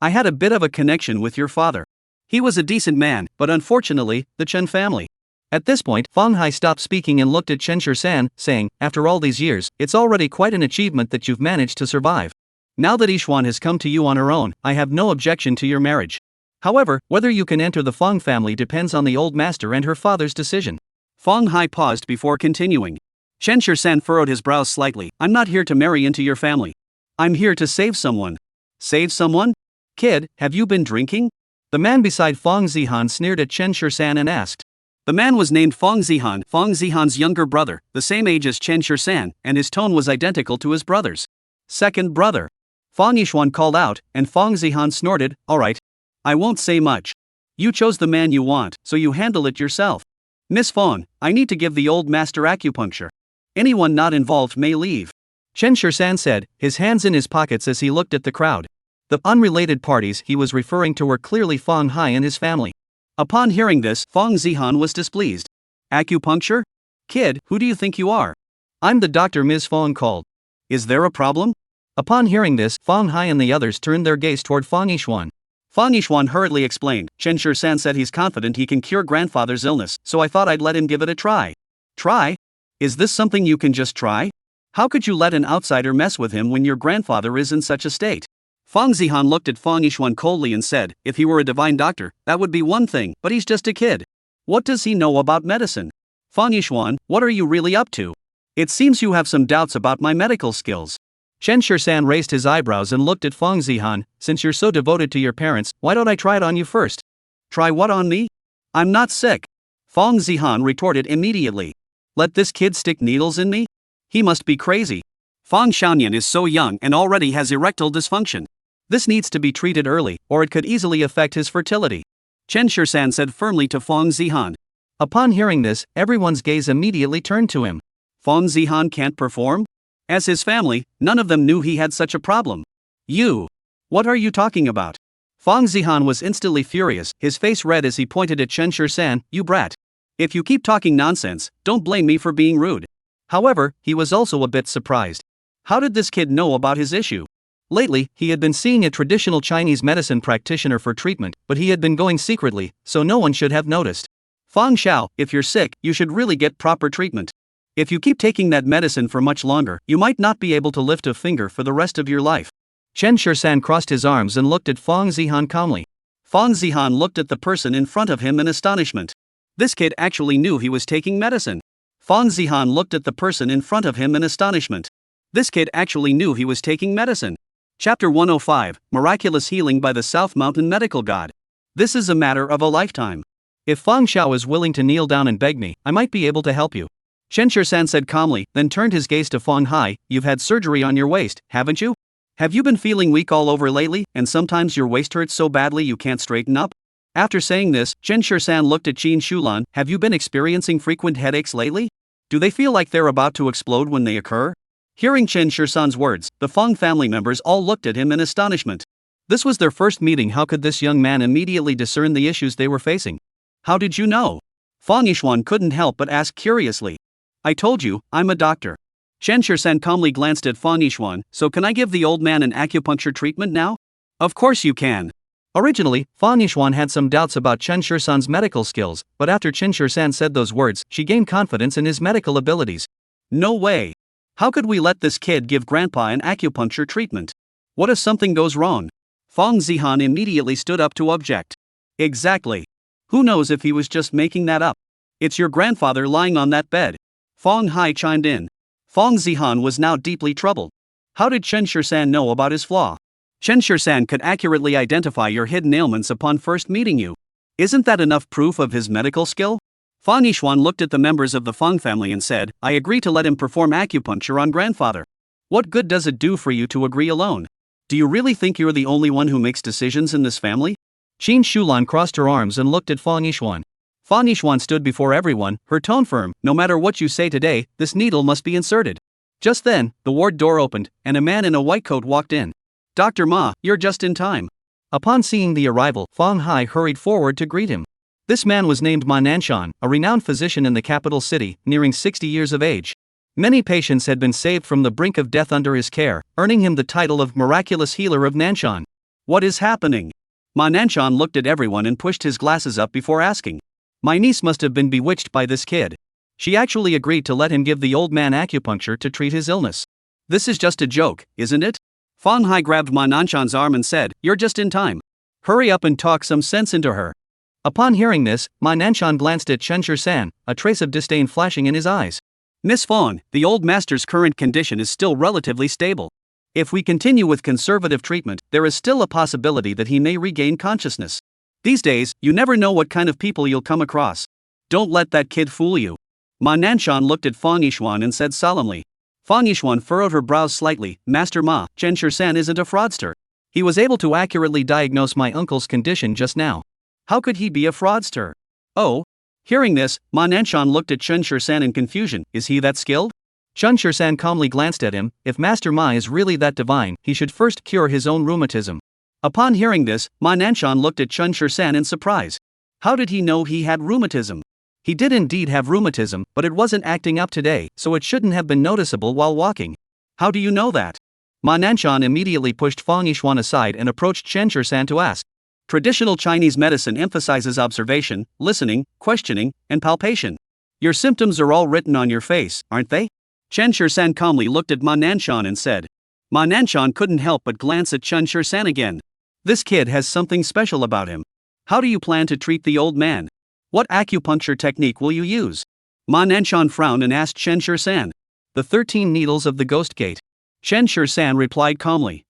"I had a bit of a connection with your father. He was a decent man, but unfortunately, the Chen family." At this point, Fang Hai stopped speaking and looked at Chen Shisan, saying, "After all these years, it's already quite an achievement that you've managed to survive. Now that Yixuan has come to you on her own, I have no objection to your marriage. However, whether you can enter the Fang family depends on the old master and her father's decision." Fang Hai paused before continuing. Chen Shisan furrowed his brows slightly. "I'm not here to marry into your family. I'm here to save someone." "Save someone? Kid, have you been drinking?" The man beside Fang Zihan sneered at Chen Shisan and asked. The man was named Fang Zihan's younger brother, the same age as Chen Shisan, and his tone was identical to his brother's. "Second brother." Fang Yixuan called out, and Fang Zihan snorted, "All right. I won't say much. You chose the man you want, so you handle it yourself. Miss Fang, I need to give the old master acupuncture. Anyone not involved may leave." Chen Shisan said, his hands in his pockets as he looked at the crowd. The unrelated parties he was referring to were clearly Fang Hai and his family. Upon hearing this, Fang Zihan was displeased. "Acupuncture? Kid, who do you think you are? I'm the doctor Ms. Fang called. Is there a problem?" Upon hearing this, Fang Hai and the others turned their gaze toward Fang Yixuan. Fang Yixuan hurriedly explained, "Chen Shisan said he's confident he can cure grandfather's illness, so I thought I'd let him give it a try." "Try? Is this something you can just try? How could you let an outsider mess with him when your grandfather is in such a state?" Fang Zihan looked at Fang Yixuan coldly and said, "If he were a divine doctor, that would be one thing, but he's just a kid. What does he know about medicine? Fang Yixuan, what are you really up to? It seems you have some doubts about my medical skills." Chen Shisan raised his eyebrows and looked at Fang Zihan. "Since you're so devoted to your parents, why don't I try it on you first?" "Try what on me? I'm not sick." Fang Zihan retorted immediately. "Let this kid stick needles in me? He must be crazy. Fang Xiaoyan is so young and already has erectile dysfunction. This needs to be treated early, or it could easily affect his fertility," Chen Shisan said firmly to Fang Zihan. Upon hearing this, everyone's gaze immediately turned to him. Fang Zihan can't perform? As his family, none of them knew he had such a problem. "You! What are you talking about?" Fang Zihan was instantly furious, his face red as he pointed at Chen Shisan. "You brat! If you keep talking nonsense, don't blame me for being rude." However, he was also a bit surprised. How did this kid know about his issue? Lately, he had been seeing a traditional Chinese medicine practitioner for treatment, but he had been going secretly, so no one should have noticed. "Fang Xiao, if you're sick, you should really get proper treatment. If you keep taking that medicine for much longer, you might not be able to lift a finger for the rest of your life." Chen Shisan crossed his arms and looked at Fang Zihan calmly. Fang Zihan looked at the person in front of him in astonishment. This kid actually knew he was taking medicine. Fang Zihan looked at the person in front of him in astonishment. This kid actually knew he was taking medicine. Chapter 105, Miraculous Healing by the South Mountain Medical God. This is a matter of a lifetime. If Fang Xiao is willing to kneel down and beg me, I might be able to help you. Chen Shisan said calmly, then turned his gaze to Fang Hai. "You've had surgery on your waist, haven't you? Have you been feeling weak all over lately, and sometimes your waist hurts so badly you can't straighten up?" After saying this, Chen Shisan looked at Qin Shulan. "Have you been experiencing frequent headaches lately? Do they feel like they're about to explode when they occur?" Hearing Chen Shisan's words, the Fang family members all looked at him in astonishment. This was their first meeting. How could this young man immediately discern the issues they were facing? "How did you know?" Fang Yixuan couldn't help but ask curiously. "I told you, I'm a doctor." Chen Shisan calmly glanced at Fang Yixuan. "So can I give the old man an acupuncture treatment now?" "Of course you can." Originally, Fang Yixuan had some doubts about Chen Shisan's medical skills, but after Chen Shisan said those words, she gained confidence in his medical abilities. "No way. How could we let this kid give grandpa an acupuncture treatment? What if something goes wrong?" Fang Zihan immediately stood up to object. "Exactly. Who knows if he was just making that up? It's your grandfather lying on that bed." Fang Hai chimed in. Fang Zihan was now deeply troubled. How did Chen Shisan know about his flaw? Chen Shisan could accurately identify your hidden ailments upon first meeting you. Isn't that enough proof of his medical skill? Fang Yixuan looked at the members of the Fang family and said, "I agree to let him perform acupuncture on grandfather. What good does it do for you to agree alone? Do you really think you're the only one who makes decisions in this family?" Qin Shulan crossed her arms and looked at Fang Yixuan. Fang Yixuan stood before everyone, her tone firm. "No matter what you say today, this needle must be inserted." Just then, the ward door opened, and a man in a white coat walked in. "Dr. Ma, you're just in time." Upon seeing the arrival, Fang Hai hurried forward to greet him. This man was named Ma Nanshan, a renowned physician in the capital city, nearing 60 years of age. Many patients had been saved from the brink of death under his care, earning him the title of miraculous healer of Nanshan. What is happening? Ma Nanshan looked at everyone and pushed his glasses up before asking. My niece must have been bewitched by this kid. She actually agreed to let him give the old man acupuncture to treat his illness. This is just a joke, isn't it? Fang Hai grabbed Ma Nanshan's arm and said, "You're just in time. Hurry up and talk some sense into her." Upon hearing this, Ma Nanshan glanced at Chen Shur-san, a trace of disdain flashing in his eyes. Miss Fang, the old master's current condition is still relatively stable. If we continue with conservative treatment, there is still a possibility that he may regain consciousness. These days, you never know what kind of people you'll come across. Don't let that kid fool you. Ma Nanshan looked at Fang Yishuan and said solemnly. Fang Yishuan furrowed her brows slightly. Master Ma, Chen Shur-san isn't a fraudster. He was able to accurately diagnose my uncle's condition just now. How could he be a fraudster? Oh. Hearing this, Ma Nanshan looked at Chen Shur-san in confusion. Is he that skilled? Chen Shur-san calmly glanced at him. If Master Ma is really that divine, he should first cure his own rheumatism. Upon hearing this, Ma Nanshan looked at Chen Shur-san in surprise. How did he know he had rheumatism? He did indeed have rheumatism, but it wasn't acting up today, so it shouldn't have been noticeable while walking. How do you know that? Ma Nanshan immediately pushed Fang Yishuan aside and approached Chen Shur-san to ask. Traditional Chinese medicine emphasizes observation, listening, questioning, and palpation. Your symptoms are all written on your face, aren't they? Chen Shur-san calmly looked at Ma Nanshan and said. Ma Nanshan couldn't help but glance at Chen Shur-san again. This kid has something special about him. How do you plan to treat the old man? What acupuncture technique will you use? Ma Nanshan frowned and asked Chen Shur-san. The 13 needles of the Ghost Gate. Chen Shur-san replied calmly.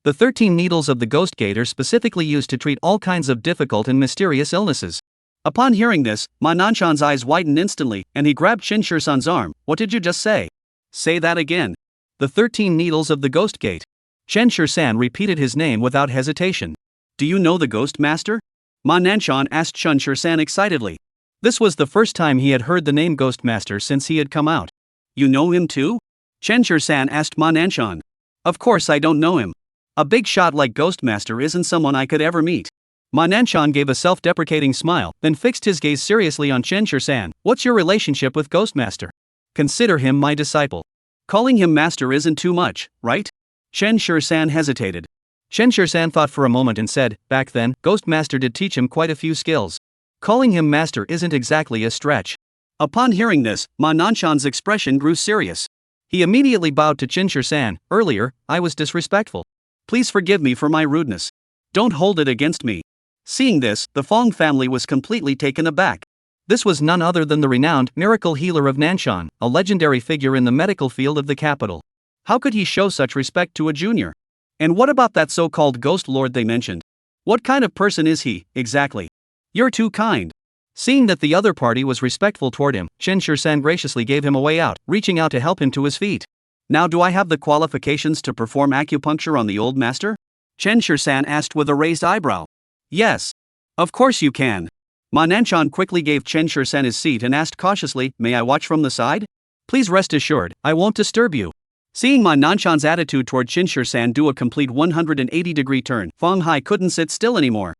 The 13 needles of the Ghost Gate are specifically used to treat all kinds of difficult and mysterious illnesses. Upon hearing this, Ma Nanshan's eyes widened instantly, and he grabbed Chen Shur-san's arm. What did you just say? Say that again. The 13 needles of the Ghost Gate. Chen Shur-san repeated his name without hesitation. Do you know the Ghost Master? Ma Nanshan asked Chen Shur-san excitedly. This was the first time he had heard the name Ghost Master since he had come out. You know him too? Chen Shur-san asked Ma Nanshan. Of course I don't know him. A big shot like Ghost Master isn't someone I could ever meet. Ma Nanshan gave a self-deprecating smile, then fixed his gaze seriously on Chen Shur-san. What's your relationship with Ghost Master? Consider him my disciple. Calling him master isn't too much, right? Chen Shur-san hesitated. Chen Shur-san thought for a moment and said, back then, Ghost Master did teach him quite a few skills. Calling him master isn't exactly a stretch. Upon hearing this, Ma Nanshan's expression grew serious. He immediately bowed to Chen Shur-san. Earlier, I was disrespectful. Please forgive me for my rudeness. Don't hold it against me. Seeing this, the Fang family was completely taken aback. This was none other than the renowned miracle healer of Nanshan, a legendary figure in the medical field of the capital. How could he show such respect to a junior? And what about that so-called ghost lord they mentioned? What kind of person is he, exactly? You're too kind. Seeing that the other party was respectful toward him, Chen Shur-san graciously gave him a way out, reaching out to help him to his feet. Now do I have the qualifications to perform acupuncture on the old master? Chen Shur-san asked with a raised eyebrow. Yes. Of course you can. Ma Nanshan quickly gave Chen Shur-san his seat and asked cautiously, may I watch from the side? Please rest assured, I won't disturb you. Seeing Ma Nanshan's attitude toward Chen Shur-san do a complete 180-degree turn, Fang Hai couldn't sit still anymore.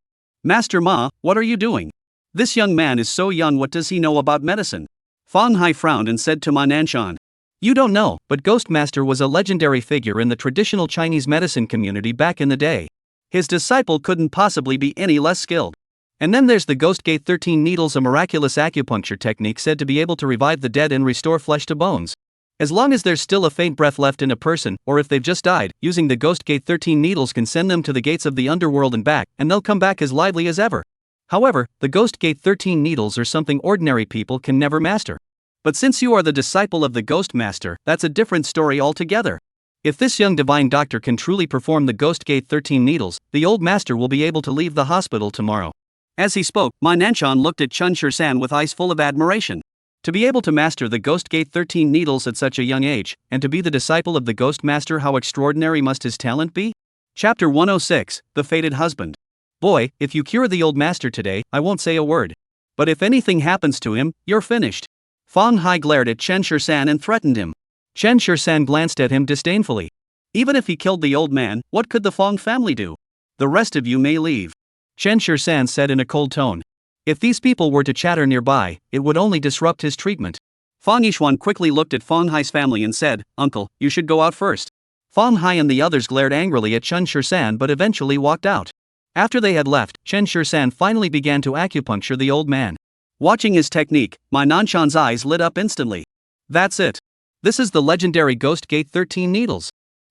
Master Ma, what are you doing? This young man is so young, what does he know about medicine? Fang Hai frowned and said to Ma Nanshan. You don't know, but Ghost Master was a legendary figure in the traditional Chinese medicine community back in the day. His disciple couldn't possibly be any less skilled. And then there's the Ghost Gate 13 needles, a miraculous acupuncture technique said to be able to revive the dead and restore flesh to bones. As long as there's still a faint breath left in a person, or if they've just died, using the Ghost Gate 13 needles can send them to the gates of the underworld and back, and they'll come back as lively as ever. However, the Ghost Gate 13 needles are something ordinary people can never master. But since you are the disciple of the Ghost Master, that's a different story altogether. If this young divine doctor can truly perform the Ghost Gate 13 needles, the old master will be able to leave the hospital tomorrow. As he spoke, Ma Nanshan looked at Chen Shur-san with eyes full of admiration. To be able to master the Ghost Gate 13 needles at such a young age, and to be the disciple of the Ghost Master, how extraordinary must his talent be? Chapter 106, The Fated Husband. Boy, if you cure the old master today, I won't say a word. But if anything happens to him, you're finished. Fang Hai glared at Chen Shur-san and threatened him. Chen Shur-san glanced at him disdainfully. Even if he killed the old man, what could the Fang family do? The rest of you may leave. Chen Shur-san said in a cold tone. If these people were to chatter nearby, it would only disrupt his treatment. Fang Yishuan quickly looked at Fang Hai's family and said, "Uncle, you should go out first." Fang Hai and the others glared angrily at Chen Shisan but eventually walked out. After they had left, Chen Shisan finally began to acupuncture the old man. Watching his technique, my Nanshan's eyes lit up instantly. That's it. This is the legendary Ghost Gate 13 needles.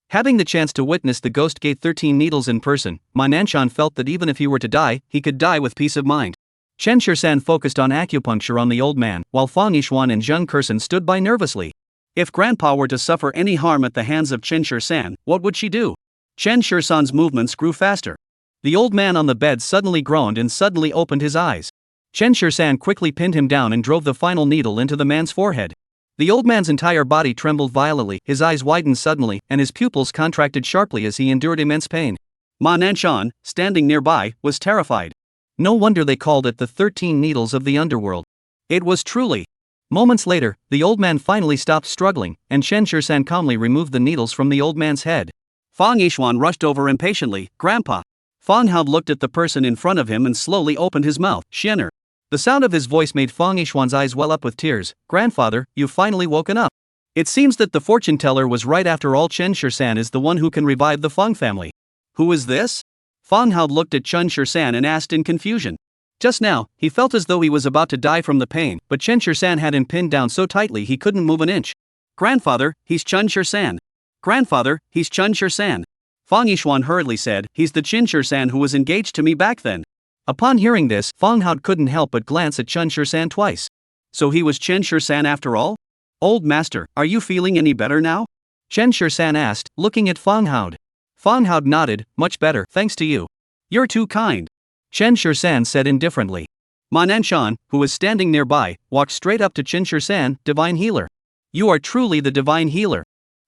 Having the chance to witness the Ghost Gate 13 needles in person, my Nanshan felt that even if he were to die, he could die with peace of mind. Chen Shisan focused on acupuncture on the old man, while Fang Yishuan and Zheng Kersen stood by nervously. If Grandpa were to suffer any harm at the hands of Chen Shisan, what would she do? Chen Shisan's movements grew faster. The old man on the bed suddenly groaned and suddenly opened his eyes. Chen Shisan quickly pinned him down and drove the final needle into the man's forehead. The old man's entire body trembled violently, his eyes widened suddenly, and his pupils contracted sharply as he endured immense pain. Ma Nanshan, standing nearby, was terrified. No wonder they called it the 13 needles of the underworld. It was truly. Moments later, the old man finally stopped struggling, and Chen Shisan calmly removed the needles from the old man's head. Fang Yishuan rushed over impatiently. "Grandpa." Fang Hao looked at the person in front of him and slowly opened his mouth. "Xianer." The sound of his voice made Fang Yishuan's eyes well up with tears. "Grandfather, you've finally woken up." It seems that the fortune teller was right after all. Chen Shisan is the one who can revive the Fang family. Who is this? Fang Hao looked at Chen Shisan and asked in confusion. Just now, he felt as though he was about to die from the pain, but Chen Shisan had him pinned down so tightly he couldn't move an inch. "Grandfather, he's Chen Shisan. Grandfather, he's Chen Shisan." Fang Yishuan hurriedly said, "He's the Chen Shisan who was engaged to me back then." Upon hearing this, Fang Hao couldn't help but glance at Chen Shisan twice. So he was Chen Shisan after all? "Old master, are you feeling any better now?" Chen Shisan asked, looking at Fang Hao. Fang Hao nodded, "Much better, thanks to you." "You're too kind," Chen Shisan said indifferently. Ma Nanshan, who was standing nearby, walked straight up to Chen Shisan, "Divine healer. You are truly the divine healer."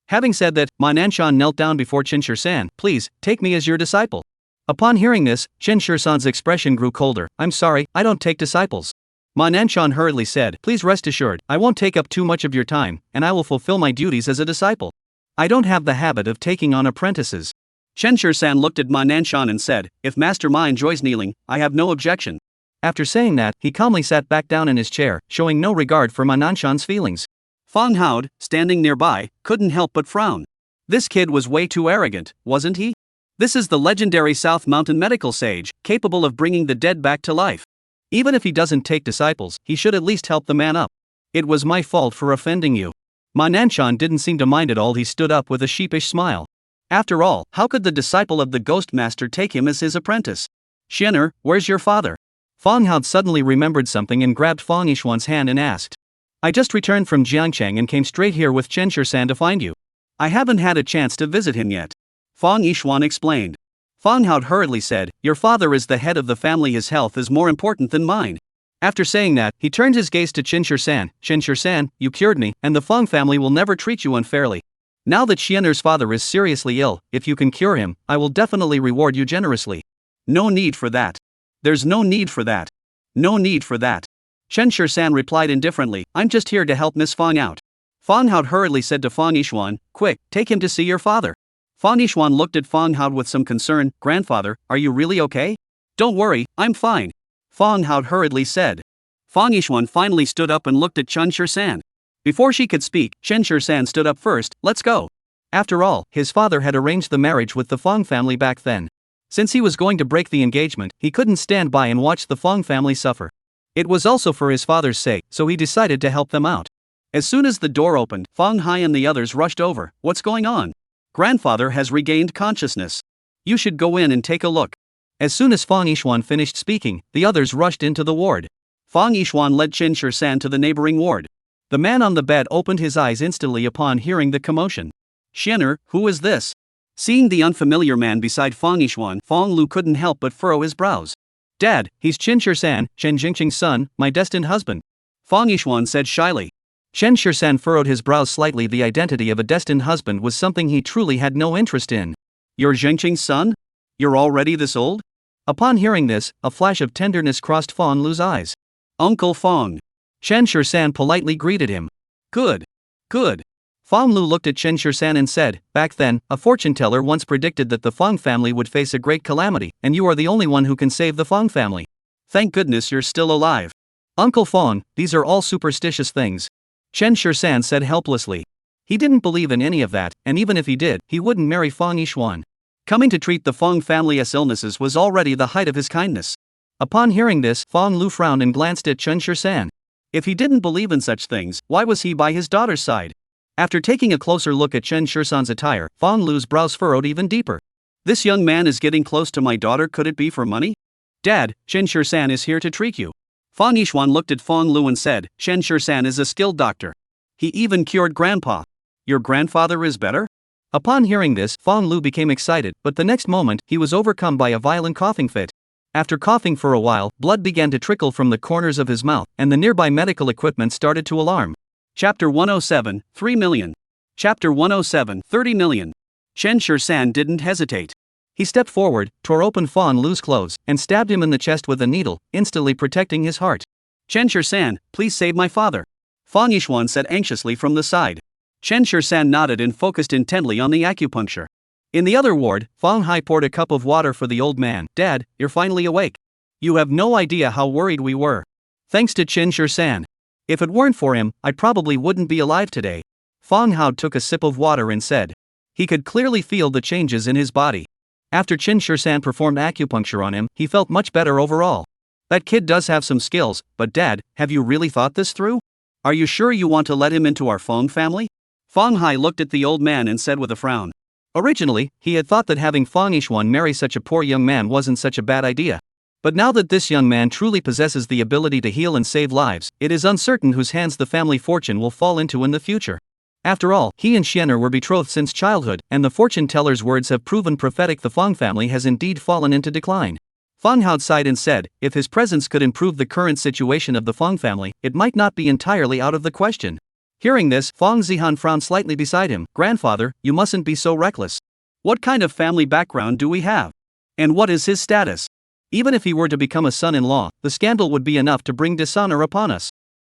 Having said that, Ma Nanshan knelt down before Chen Shisan. "Please, take me as your disciple." Upon hearing this, Chen Shisan's expression grew colder. "I'm sorry, I don't take disciples." Ma Nanshan hurriedly said, "Please rest assured, I won't take up too much of your time, and I will fulfill my duties as a disciple. I don't have the habit of taking on apprentices." Chen Shisan looked at Ma Nanshan and said, "If Master Ma enjoys kneeling, I have no objection." After saying that, he calmly sat back down in his chair, showing no regard for Ma Nanshan's feelings. Fang Hao, standing nearby, couldn't help but frown. This kid was way too arrogant, wasn't he? This is the legendary South Mountain medical sage, capable of bringing the dead back to life. Even if he doesn't take disciples, he should at least help the man up. "It was my fault for offending you." Ma Nanshan didn't seem to mind at all. He stood up with a sheepish smile. After all, how could the disciple of the Ghost Master take him as his apprentice? "Xianer, where's your father?" Fang Hao suddenly remembered something and grabbed Fang Yishuan's hand and asked. "I just returned from Jiangcheng and came straight here with Chen Shisan to find you. I haven't had a chance to visit him yet," Fang Yishuan explained. Fang Hao hurriedly said, "Your father is the head of the family. His health is more important than mine." After saying that, he turned his gaze to Chen Shisan. "Chen Shisan, you cured me, and the Fang family will never treat you unfairly. Now that Xianer's father is seriously ill, if you can cure him, I will definitely reward you generously." "No need for that. There's no need for that. No need for that." Chen Shisan replied indifferently, "I'm just here to help Miss Fang out." Fang Hao hurriedly said to Fang Yishuan, "Quick, take him to see your father." Fang Yishuan looked at Fang Hao with some concern. "Grandfather, are you really okay?" "Don't worry, I'm fine," Fang Hao hurriedly said. Fang Yishuan finally stood up and looked at Chen Shisan. Before she could speak, Chen Shisan stood up first. "Let's go." After all, his father had arranged the marriage with the Fang family back then. Since he was going to break the engagement, he couldn't stand by and watch the Fang family suffer. It was also for his father's sake, so he decided to help them out. As soon as the door opened, Fang Hai and the others rushed over. "What's going on?" "Grandfather has regained consciousness. You should go in and take a look." As soon as Fang Yishuan finished speaking, the others rushed into the ward. Fang Yishuan led Chen Shisan to the neighboring ward. The man on the bed opened his eyes instantly upon hearing the commotion. "Xianer, who is this?" Seeing the unfamiliar man beside Fang Yishuan, Fang Lu couldn't help but furrow his brows. "Dad, he's Chen Shisan, Chen Jingqing's son, my destined husband," Fang Yishuan said shyly. Chen Shisan furrowed his brows slightly. The identity of a destined husband was something he truly had no interest in. "You're Zhengqing's son? You're already this old?" Upon hearing this, a flash of tenderness crossed Fang Lu's eyes. "Uncle Fang." Chen Shisan politely greeted him. "Good. Good." Fang Lu looked at Chen Shisan and said, "Back then, a fortune teller once predicted that the Fang family would face a great calamity, and you are the only one who can save the Fang family." Thank goodness you're still alive. Uncle Fong, these are all superstitious things. Chen Shisan said helplessly. He didn't believe in any of that, and even if he did, he wouldn't marry Fong Yishuan. Coming to treat the Fong family's illnesses was already the height of his kindness. Upon hearing this, Fong Lu frowned and glanced at Chen Shisan. If he didn't believe in such things, why was he by his daughter's side? After taking a closer look at Chen Shisan's attire, Fong Lu's brows furrowed even deeper. This young man is getting close to my daughter. Could it be for money? Dad, Chen Shisan is here to treat you. Fong Yishuan looked at Fong Lu and said, Chen Shisan is a skilled doctor. He even cured Grandpa. Your grandfather is better? Upon hearing this, Fong Lu became excited, but the next moment, he was overcome by a violent coughing fit. After coughing for a while, blood began to trickle from the corners of his mouth, and the nearby medical equipment started to alarm. Chapter 107, 3 million. Chapter 107, 30 million. Chen Shisan didn't hesitate. He stepped forward, tore open Fong Lu's clothes, and stabbed him in the chest with a needle, instantly protecting his heart. Chen Shisan, please save my father. Fong Yishuan said anxiously from the side. Chen Shisan nodded and focused intently on the acupuncture. In the other ward, Fong Hai poured a cup of water for the old man. Dad, you're finally awake. You have no idea how worried we were. Thanks to Chen Shisan. If it weren't for him, I probably wouldn't be alive today. Fong Hao took a sip of water and said. He could clearly feel the changes in his body. After Chen Shisan performed acupuncture on him, he felt much better overall. That kid does have some skills, but Dad, have you really thought this through? Are you sure you want to let him into our Fong family? Fong Hai looked at the old man and said with a frown. Originally, he had thought that having Fong Yishuan marry such a poor young man wasn't such a bad idea. But now that this young man truly possesses the ability to heal and save lives, it is uncertain whose hands the family fortune will fall into in the future. After all, he and Xianer were betrothed since childhood, and the fortune teller's words have proven prophetic. The Fong family has indeed fallen into decline. Fong Hao sighed and said, if his presence could improve the current situation of the Fong family, it might not be entirely out of the question. Hearing this, Fong Zihan frowned slightly beside him. Grandfather, you mustn't be so reckless. What kind of family background do we have? And what is his status? Even if he were to become a son-in-law, the scandal would be enough to bring dishonor upon us.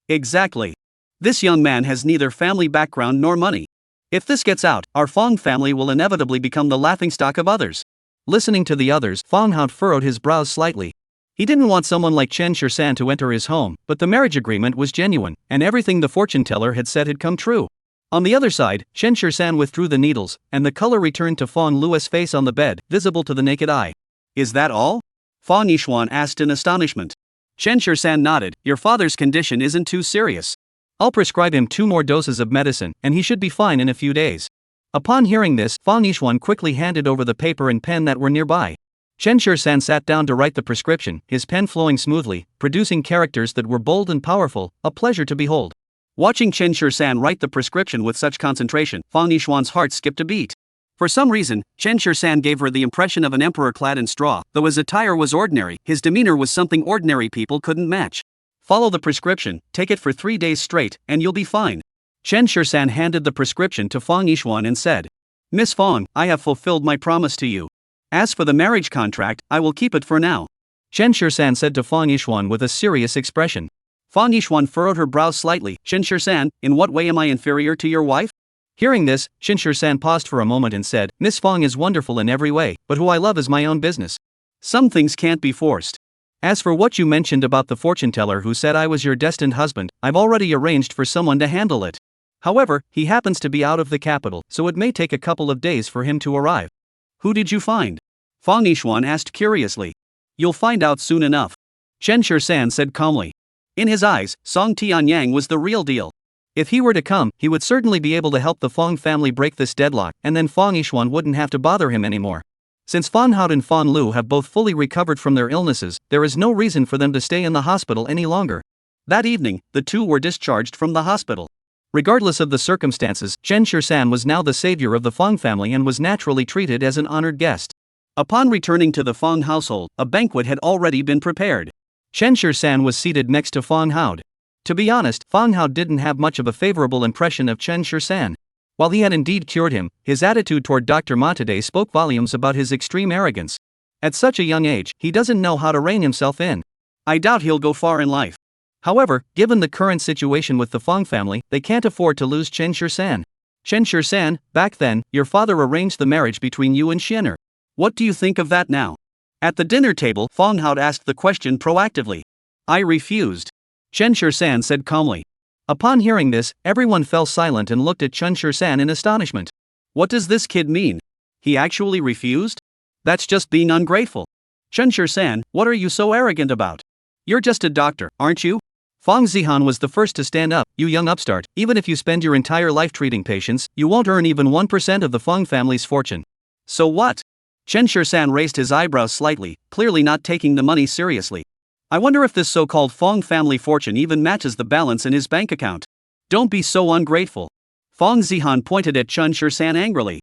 Exactly. This young man has neither family background nor money. If this gets out, our Fong family will inevitably become the laughingstock of others. Listening to the others, Fong Hao furrowed his brows slightly. He didn't want someone like Chen Shisan to enter his home, but the marriage agreement was genuine, and everything the fortune teller had said had come true. On the other side, Chen Shisan withdrew the needles, and the color returned to Fong Lu's face on the bed, visible to the naked eye. Is that all? Fong Yishuan asked in astonishment. Chen Shisan nodded. Your father's condition isn't too serious. I'll prescribe him 2 more doses of medicine, and he should be fine in a few days. Upon hearing this, Fong Yishuan quickly handed over the paper and pen that were nearby. Chen Shisan sat down to write the prescription, his pen flowing smoothly, producing characters that were bold and powerful, a pleasure to behold. Watching Chen Shisan write the prescription with such concentration, Fong Yishuan's heart skipped a beat. For some reason, Chen Shisan gave her the impression of an emperor clad in straw. Though his attire was ordinary, his demeanor was something ordinary people couldn't match. Follow the prescription, take it for 3 days straight, and you'll be fine. Chen Shisan handed the prescription to Fong Yishuan and said, Miss Fong, I have fulfilled my promise to you. As for the marriage contract, I will keep it for now. Chen Shisan said to Fong Yishuan with a serious expression. Fong Yishuan furrowed her brows slightly. Chen Shisan, in what way am I inferior to your wife? Hearing this, Chen Shisan paused for a moment and said, Miss Fong is wonderful in every way, but who I love is my own business. Some things can't be forced. As for what you mentioned about the fortune teller who said I was your destined husband, I've already arranged for someone to handle it. However, he happens to be out of the capital, so it may take a couple of days for him to arrive. Who did you find? Fong Yishuan asked curiously. You'll find out soon enough. Chen Shisan said calmly. In his eyes, Song Tianyang was the real deal. If he were to come, he would certainly be able to help the Fong family break this deadlock, and then Fong Yishuan wouldn't have to bother him anymore. Since Fong Hao and Fong Lu have both fully recovered from their illnesses, there is no reason for them to stay in the hospital any longer. That evening, the two were discharged from the hospital. Regardless of the circumstances, Chen Shisan was now the savior of the Fong family and was naturally treated as an honored guest. Upon returning to the Fong household, a banquet had already been prepared. Chen Shisan was seated next to Fong Hao. To be honest, Fong Hao didn't have much of a favorable impression of Chen Shisan. While he had indeed cured him, his attitude toward Dr. Matade spoke volumes about his extreme arrogance. At such a young age, he doesn't know how to rein himself in. I doubt he'll go far in life. However, given the current situation with the Fong family, they can't afford to lose Chen Shisan. Chen Shisan, back then, your father arranged the marriage between you and Xianer. What do you think of that now? At the dinner table, Fong Hao asked the question proactively. I refused. Chen Shursan said calmly. Upon hearing this, everyone fell silent and looked at Chen Shursan in astonishment. What does this kid mean? He actually refused? That's just being ungrateful. Chen Shursan, what are you so arrogant about? You're just a doctor, aren't you? Fong Zihan was the first to stand up. You young upstart, even if you spend your entire life treating patients, you won't earn even 1% of the Fong family's fortune. So what? Chen Shursan raised his eyebrows slightly, clearly not taking the money seriously. I wonder if this so-called Fong family fortune even matches the balance in his bank account. Don't be so ungrateful. Fong Zihan pointed at Chen Shursan angrily.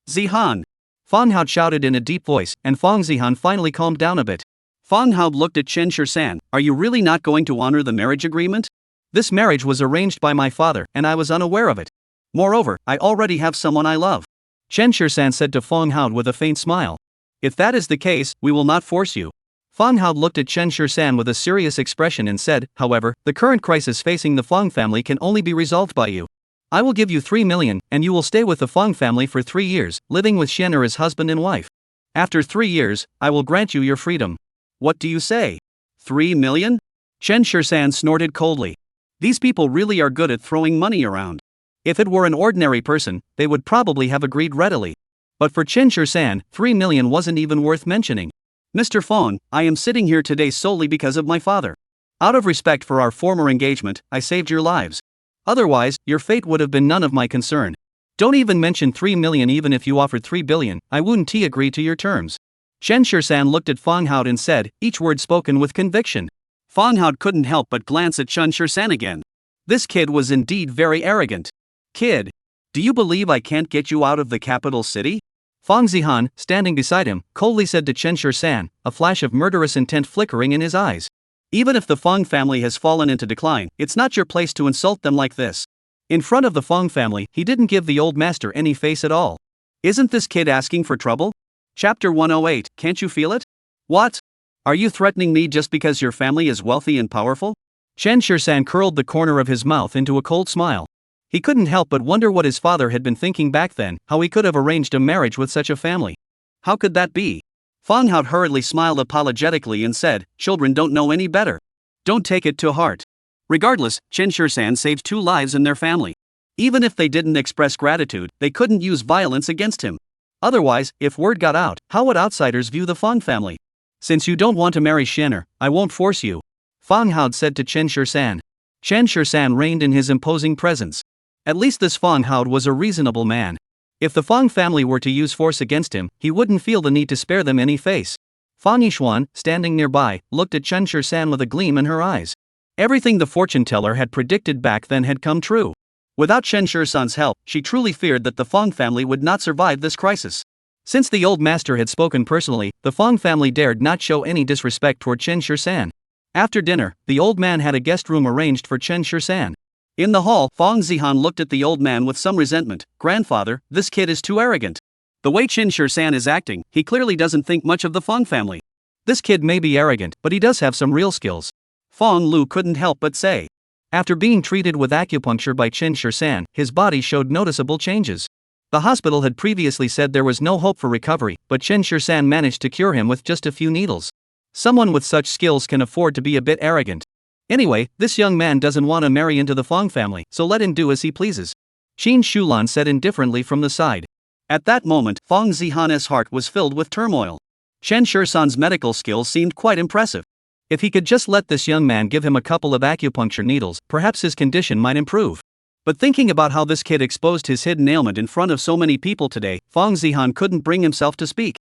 Zihan! Fong Hao shouted in a deep voice, and Fong Zihan finally calmed down a bit. Fong Hao looked at Chen Shursan. Are you really not going to honor the marriage agreement? This marriage was arranged by my father, and I was unaware of it. Moreover, I already have someone I love. Chen Shursan said to Fong Hao with a faint smile. If that is the case, we will not force you. Fong Hao looked at Chen Shursan with a serious expression and said, however, the current crisis facing the Fong family can only be resolved by you. I will give you 3 million, and you will stay with the Fong family for 3 years, living with Xian'er as husband and wife. After 3 years, I will grant you your freedom. What do you say? 3 million? Chen Shursan snorted coldly. These people really are good at throwing money around. If it were an ordinary person, they would probably have agreed readily. But for Chen Shursan, 3 million wasn't even worth mentioning. Mr. Fong, I am sitting here today solely because of my father. Out of respect for our former engagement, I saved your lives. Otherwise, your fate would have been none of my concern. Don't even mention 3 million. Even if you offered 3 billion, I wouldn't agree to your terms. Chen Shursan looked at Fong Hao and said, each word spoken with conviction. Fong Hao couldn't help but glance at Chen Shursan again. This kid was indeed very arrogant. Kid, do you believe I can't get you out of the capital city? Fong Zihan, standing beside him, coldly said to Chen Shursan, a flash of murderous intent flickering in his eyes. Even if the Fong family has fallen into decline, it's not your place to insult them like this. In front of the Fong family, he didn't give the old master any face at all. Isn't this kid asking for trouble? Chapter 108, can't you feel it? What? Are you threatening me just because your family is wealthy and powerful? Chen Shursan curled the corner of his mouth into a cold smile. He couldn't help but wonder what his father had been thinking back then, how he could have arranged a marriage with such a family. How could that be? Fong Hao hurriedly smiled apologetically and said, children don't know any better. Don't take it to heart. Regardless, Chen Shursan saved 2 lives in their family. Even if they didn't express gratitude, they couldn't use violence against him. Otherwise, if word got out, how would outsiders view the Fong family? Since you don't want to marry Xian'er, I won't force you. Fong Hao said to Chen Shursan. Chen Shursan reigned in his imposing presence. At least this Fong Hao was a reasonable man. If the Fong family were to use force against him, he wouldn't feel the need to spare them any face. Fong Yishuan, standing nearby, looked at Chen Shursan with a gleam in her eyes. Everything the fortune teller had predicted back then had come true. Without Chen Shursan's help, she truly feared that the Fong family would not survive this crisis. Since the old master had spoken personally, the Fong family dared not show any disrespect toward Chen Shursan. After dinner, the old man had a guest room arranged for Chen Shursan. In the hall, Fong Zihan looked at the old man with some resentment. Grandfather, this kid is too arrogant. The way Chen Shursan is acting, he clearly doesn't think much of the Fong family. This kid may be arrogant, but he does have some real skills. Fong Lu couldn't help but say. After being treated with acupuncture by Chen Shursan, his body showed noticeable changes. The hospital had previously said there was no hope for recovery, but Chen Shursan managed to cure him with just a few needles. Someone with such skills can afford to be a bit arrogant. Anyway, this young man doesn't want to marry into the Fong family, so let him do as he pleases. Qin Shulan said indifferently from the side. At that moment, Fong Zihan's heart was filled with turmoil. Chen Shursan's medical skills seemed quite impressive. If he could just let this young man give him a couple of acupuncture needles, perhaps his condition might improve. But thinking about how this kid exposed his hidden ailment in front of so many people today, Fong Zihan couldn't bring himself to speak.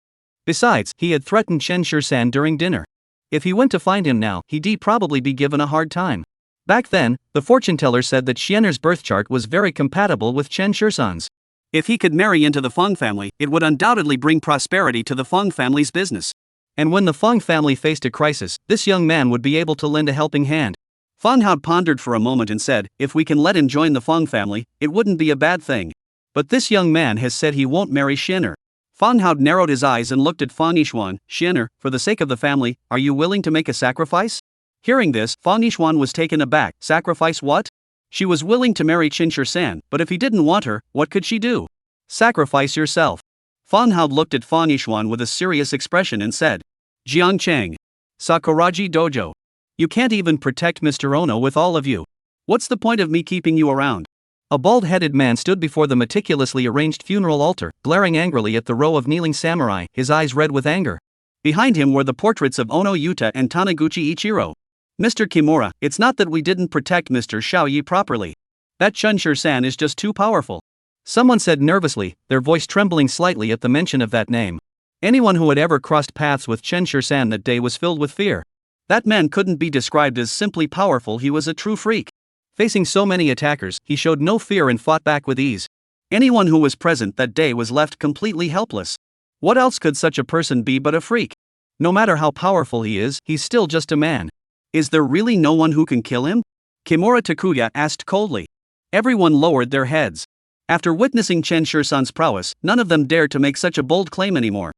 Besides, he had threatened Chen Shursan during dinner. If he went to find him now, he'd probably be given a hard time. Back then, the fortune teller said that Xian'er's birth chart was very compatible with Chen Shursan's. If he could marry into the Fong family, it would undoubtedly bring prosperity to the Fong family's business. And when the Fong family faced a crisis, this young man would be able to lend a helping hand. Fong Hao pondered for a moment and said, if we can let him join the Fong family, it wouldn't be a bad thing. But this young man has said he won't marry Xian'er. Fong Hao narrowed his eyes and looked at Fong Yishuan. Xian'er, for the sake of the family, are you willing to make a sacrifice? Hearing this, Fong Yishuan was taken aback. Sacrifice what? She was willing to marry Chen Shursan, but if he didn't want her, what could she do? Sacrifice yourself. Fong Hao looked at Fong Yishuan with a serious expression and said. Jiangcheng. Sakuraji Dojo. You can't even protect Mr. Ono with all of you. What's the point of me keeping you around? A bald-headed man stood before the meticulously arranged funeral altar, glaring angrily at the row of kneeling samurai, his eyes red with anger. Behind him were the portraits of Ono Yuta and Taniguchi Ichiro. Mr. Kimura, it's not that we didn't protect Mr. Xiaoyi properly. That Chunshir-san is just too powerful. Someone said nervously, their voice trembling slightly at the mention of that name. Anyone who had ever crossed paths with Chunshir-san that day was filled with fear. That man couldn't be described as simply powerful, he was a true freak. Facing so many attackers, he showed no fear and fought back with ease. Anyone who was present that day was left completely helpless. What else could such a person be but a freak? No matter how powerful he is, he's still just a man. Is there really no one who can kill him? Kimura Takuya asked coldly. Everyone lowered their heads. After witnessing Chunshir-san's prowess, none of them dared to make such a bold claim anymore.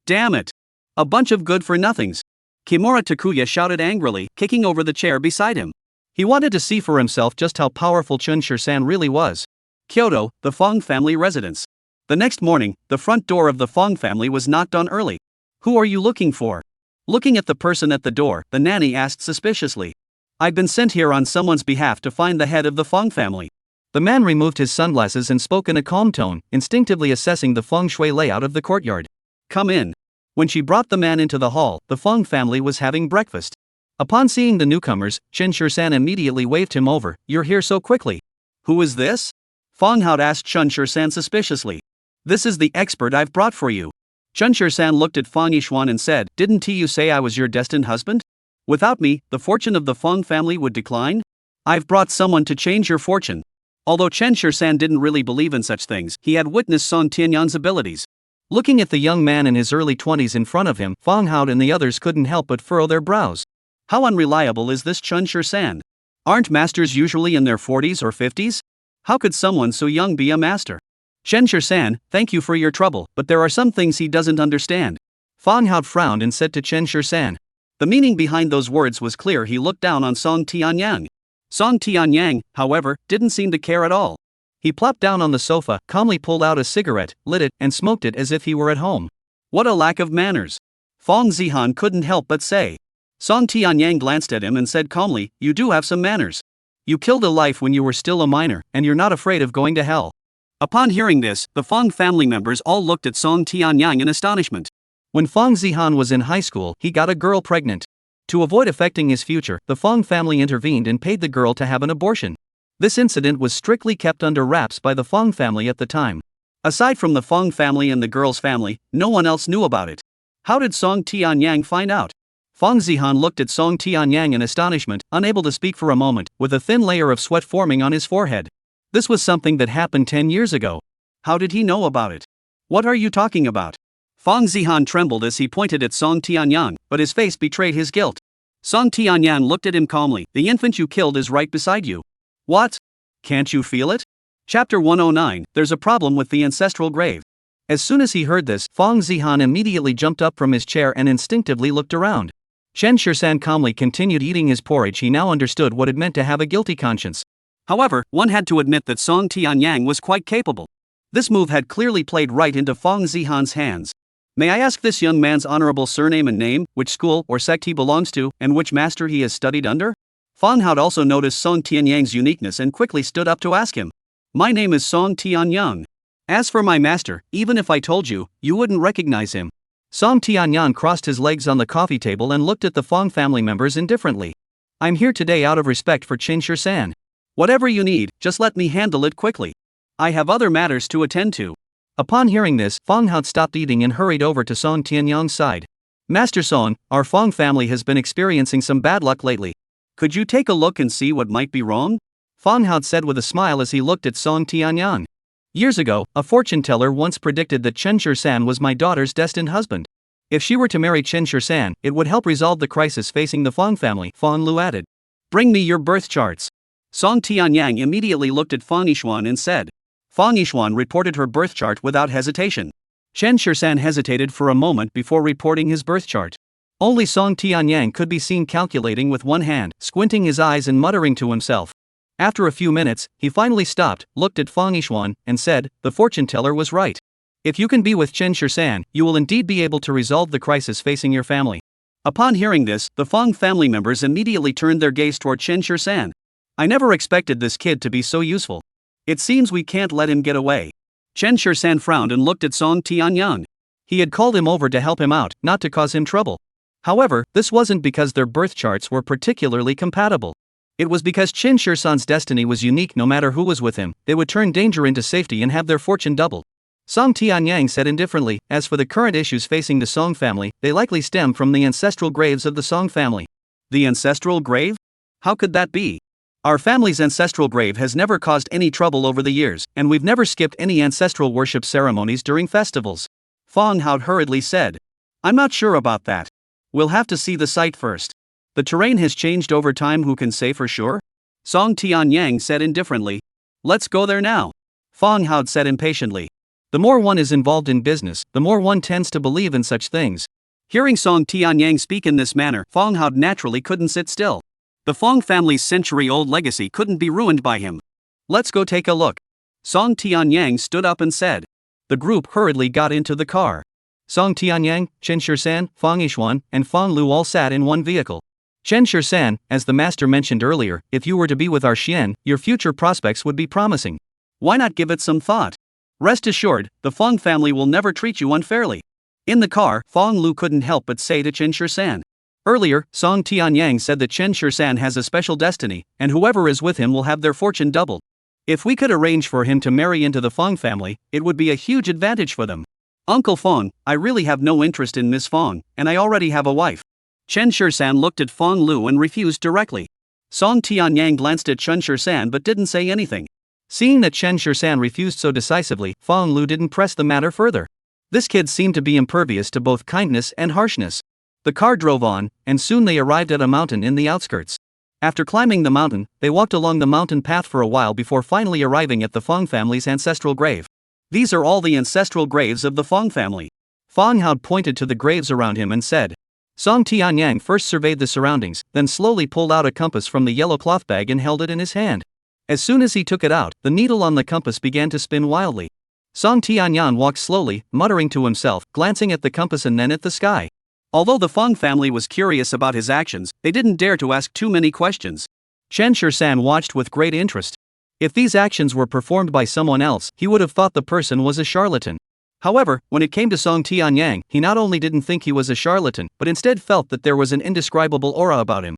Damn it! A bunch of good-for-nothings. Kimura Takuya shouted angrily, kicking over the chair beside him. He wanted to see for himself just how powerful Chunshir-san really was. Kyoto, the Fong family residence. The next morning, the front door of the Fong family was knocked on early. Who are you looking for? Looking at the person at the door, the nanny asked suspiciously. I've been sent here on someone's behalf to find the head of the Fong family. The man removed his sunglasses and spoke in a calm tone, instinctively assessing the feng shui layout of the courtyard. Come in. When she brought the man into the hall, the Fong family was having breakfast. Upon seeing the newcomers, Chunshir-san immediately waved him over. You're here so quickly. Who is this? Fong Hao asked Chunshir-san suspiciously. This is the expert I've brought for you. Chunshir-san looked at Fong Yishuan and said, Didn't you say I was your destined husband? Without me, the fortune of the Fong family would decline? I've brought someone to change your fortune. Although Chunshir-san didn't really believe in such things, he had witnessed Song Tianyan's abilities. Looking at the young man in his early 20s in front of him, Fong Hao and the others couldn't help but furrow their brows. How unreliable is this Chunshir-san? Aren't masters usually in their 40s or 50s? How could someone so young be a master? Chunshir-san, thank you for your trouble, but there are some things he doesn't understand. Fong Hao frowned and said to Chunshir-san. The meaning behind those words was clear. He looked down on Song Tianyang. Song Tianyang, however, didn't seem to care at all. He plopped down on the sofa, calmly pulled out a cigarette, lit it, and smoked it as if he were at home. What a lack of manners! Fong Zihan couldn't help but say. Song Tianyang glanced at him and said calmly, You do have some manners. You killed a life when you were still a minor, and you're not afraid of going to hell. Upon hearing this, the Fong family members all looked at Song Tianyang in astonishment. When Fong Zihan was in high school, he got a girl pregnant. To avoid affecting his future, the Fong family intervened and paid the girl to have an abortion. This incident was strictly kept under wraps by the Fong family at the time. Aside from the Fong family and the girl's family, no one else knew about it. How did Song Tianyang find out? Fong Zihan looked at Song Tianyang in astonishment, unable to speak for a moment, with a thin layer of sweat forming on his forehead. This was something that happened 10 years ago. How did he know about it? What are you talking about? Fong Zihan trembled as he pointed at Song Tianyang, but his face betrayed his guilt. Song Tianyang looked at him calmly. The infant you killed is right beside you. What? Can't you feel it? Chapter 109, There's a problem with the ancestral grave. As soon as he heard this, Fong Zihan immediately jumped up from his chair and instinctively looked around. Chunshir-san calmly continued eating his porridge. He now understood what it meant to have a guilty conscience. However, one had to admit that Song Tianyang was quite capable. This move had clearly played right into Fong Zihan's hands. May I ask this young man's honorable surname and name, which school or sect he belongs to, and which master he has studied under? Fong Hao also noticed Song Tianyang's uniqueness and quickly stood up to ask him. My name is Song Tianyang. As for my master, even if I told you, you wouldn't recognize him. Song Tianyang crossed his legs on the coffee table and looked at the Fong family members indifferently. I'm here today out of respect for Chunshir-san. Whatever you need, just let me handle it quickly. I have other matters to attend to. Upon hearing this, Fong Hao stopped eating and hurried over to Song Tianyang's side. Master Song, our Fong family has been experiencing some bad luck lately. Could you take a look and see what might be wrong? Fong Hao said with a smile as he looked at Song Tianyang. Years ago, a fortune teller once predicted that Chunshir-san was my daughter's destined husband. If she were to marry Chunshir-san, it would help resolve the crisis facing the Fong family, Fong Lu added. Bring me your birth charts. Song Tianyang immediately looked at Fong Yishuan and said. Fong Yishuan reported her birth chart without hesitation. Chunshir-san hesitated for a moment before reporting his birth chart. Only Song Tianyang could be seen calculating with one hand, squinting his eyes and muttering to himself. After a few minutes, he finally stopped, looked at Fong Yishuan, and said, The fortune teller was right. If you can be with Chunshir-san, you will indeed be able to resolve the crisis facing your family. Upon hearing this, the Fong family members immediately turned their gaze toward Chen Shur-san. I never expected this kid to be so useful. It seems we can't let him get away. Chen Shur-san frowned and looked at Song Tianyang. He had called him over to help him out, not to cause him trouble. However, this wasn't because their birth charts were particularly compatible. It was because Chen Shur-san's destiny was unique. No matter who was with him, they would turn danger into safety and have their fortune doubled. Song Tianyang said indifferently, as for the current issues facing the Song family, they likely stem from the ancestral graves of the Song family. The ancestral grave? How could that be? Our family's ancestral grave has never caused any trouble over the years, and we've never skipped any ancestral worship ceremonies during festivals. Fong Hao hurriedly said. I'm not sure about that. We'll have to see the site first. The terrain has changed over time, who can say for sure? Song Tianyang said indifferently. Let's go there now. Fong Hao said impatiently. The more one is involved in business, the more one tends to believe in such things. Hearing Song Tianyang speak in this manner, Fong Hao naturally couldn't sit still. The Fong family's century-old legacy couldn't be ruined by him. Let's go take a look. Song Tianyang stood up and said. The group hurriedly got into the car. Song Tianyang, Chen Shur-san, Fong Yishuan, and Fong Lu all sat in one vehicle. Chen Shur-san, as the master mentioned earlier, if you were to be with our Xian, your future prospects would be promising. Why not give it some thought? Rest assured, the Fong family will never treat you unfairly. In the car, Fong Lu couldn't help but say to Chen Shur-san. Earlier, Song Tianyang said that Chen Shur-san has a special destiny, and whoever is with him will have their fortune doubled. If we could arrange for him to marry into the Fong family, it would be a huge advantage for them. Uncle Fong, I really have no interest in Miss Fong, and I already have a wife. Chen Shur-san looked at Fong Lu and refused directly. Song Tianyang glanced at Chen Shur-san but didn't say anything. Seeing that Chen Shur-san refused so decisively, Fong Lu didn't press the matter further. This kid seemed to be impervious to both kindness and harshness. The car drove on, and soon they arrived at a mountain in the outskirts. After climbing the mountain, they walked along the mountain path for a while before finally arriving at the Fong family's ancestral grave. These are all the ancestral graves of the Fong family. Fong Hao pointed to the graves around him and said. Song Tianyang first surveyed the surroundings, then slowly pulled out a compass from the yellow cloth bag and held it in his hand. As soon as he took it out, the needle on the compass began to spin wildly. Song Tianyang walked slowly, muttering to himself, glancing at the compass and then at the sky. Although the Fong family was curious about his actions, they didn't dare to ask too many questions. Chen Shur-san watched with great interest. If these actions were performed by someone else, he would have thought the person was a charlatan. However, when it came to Song Tianyang, he not only didn't think he was a charlatan, but instead felt that there was an indescribable aura about him.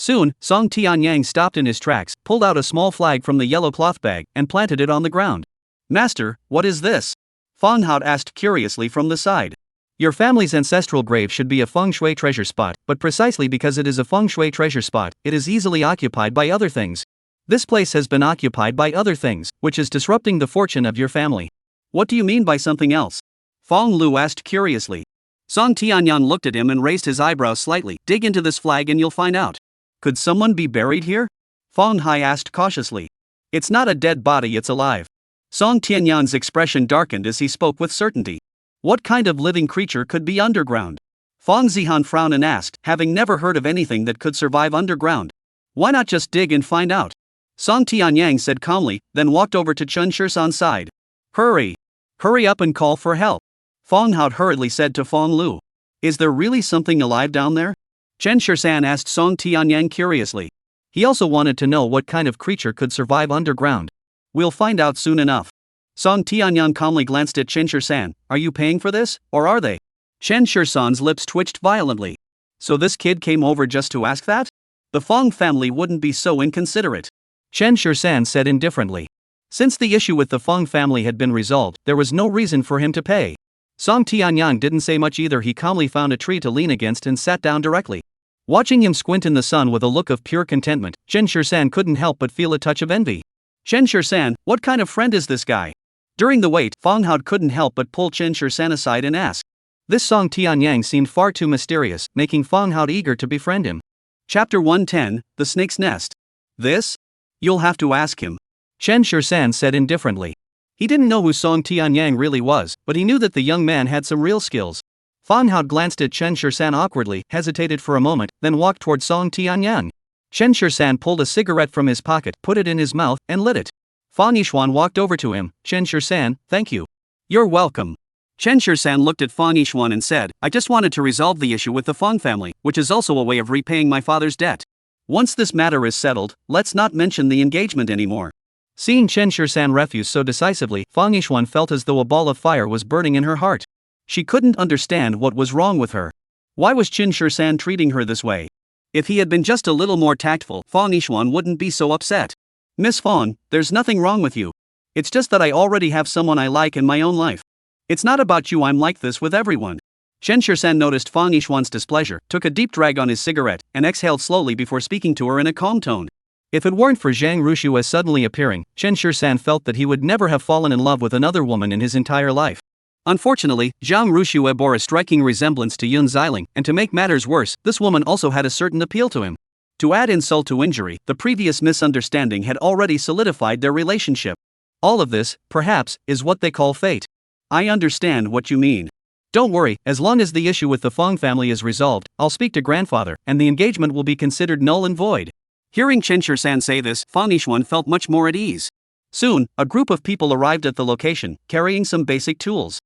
Soon, Song Tianyang stopped in his tracks, pulled out a small flag from the yellow cloth bag, and planted it on the ground. Master, what is this? Fong Hao asked curiously from the side. Your family's ancestral grave should be a feng shui treasure spot, but precisely because it is a feng shui treasure spot, it is easily occupied by other things. This place has been occupied by other things, which is disrupting the fortune of your family. What do you mean by something else? Fong Lu asked curiously. Song Tianyang looked at him and raised his eyebrows slightly. Dig into this flag and you'll find out. Could someone be buried here? Fong Hai asked cautiously. It's not a dead body, it's alive. Song Tianyang's expression darkened as he spoke with certainty. What kind of living creature could be underground? Fong Zihan frowned and asked, having never heard of anything that could survive underground. Why not just dig and find out? Song Tianyang said calmly, then walked over to Chen Shur-san's side. Hurry! Hurry up and call for help. Fong Hao hurriedly said to Fong Lu. Is there really something alive down there? Chen Shur-san asked Song Tianyang curiously. He also wanted to know what kind of creature could survive underground. We'll find out soon enough. Song Tianyang calmly glanced at Chen Shur-san. Are you paying for this, or are they? Chen Shur-san's lips twitched violently. So this kid came over just to ask that? The Fong family wouldn't be so inconsiderate. Chen Shur-san said indifferently. Since the issue with the Fong family had been resolved, there was no reason for him to pay. Song Tianyang didn't say much either. He calmly found a tree to lean against and sat down directly. Watching him squint in the sun with a look of pure contentment, Chen Shur-san couldn't help but feel a touch of envy. Chen Shur-san, what kind of friend is this guy? During the wait, Fong Hao couldn't help but pull Chen Shur-san aside and ask. This Song Tianyang seemed far too mysterious, making Fong Hao eager to befriend him. Chapter 110, The Snake's Nest. This? You'll have to ask him. Chen Shur-san said indifferently. He didn't know who Song Tianyang really was, but he knew that the young man had some real skills. Fong Hao glanced at Chen Shur-san awkwardly, hesitated for a moment, then walked toward Song Tianyang. Chen Shur-san pulled a cigarette from his pocket, put it in his mouth, and lit it. Fong Yishuan walked over to him. Chen Shur-san, thank you. You're welcome. Chen Shisan looked at Fang Yishuan and said, I just wanted to resolve the issue with the Fang family, which is also a way of repaying my father's debt. Once this matter is settled, let's not mention the engagement anymore. Seeing Chen Shisan refuse so decisively, Fang Yishuan felt as though a ball of fire was burning in her heart. She couldn't understand what was wrong with her. Why was Chen Shisan treating her this way? If he had been just a little more tactful, Fang Yishuan wouldn't be so upset. Miss Fang, there's nothing wrong with you. It's just that I already have someone I like in my own life. It's not about you, I'm like this with everyone. Chen Shisan noticed Fang Yishuan's displeasure, took a deep drag on his cigarette, and exhaled slowly before speaking to her in a calm tone. If it weren't for Zhang Rushu suddenly appearing, Chen Shisan felt that he would never have fallen in love with another woman in his entire life. Unfortunately, Zhang Rushu bore a striking resemblance to Yun Xiling, and to make matters worse, this woman also had a certain appeal to him. To add insult to injury, the previous misunderstanding had already solidified their relationship. All of this, perhaps, is what they call fate. I understand what you mean. Don't worry, as long as the issue with the Fang family is resolved, I'll speak to grandfather, and the engagement will be considered null and void. Hearing Chen Shisan say this, Fang Yishuan felt much more at ease. Soon, a group of people arrived at the location, carrying some basic tools.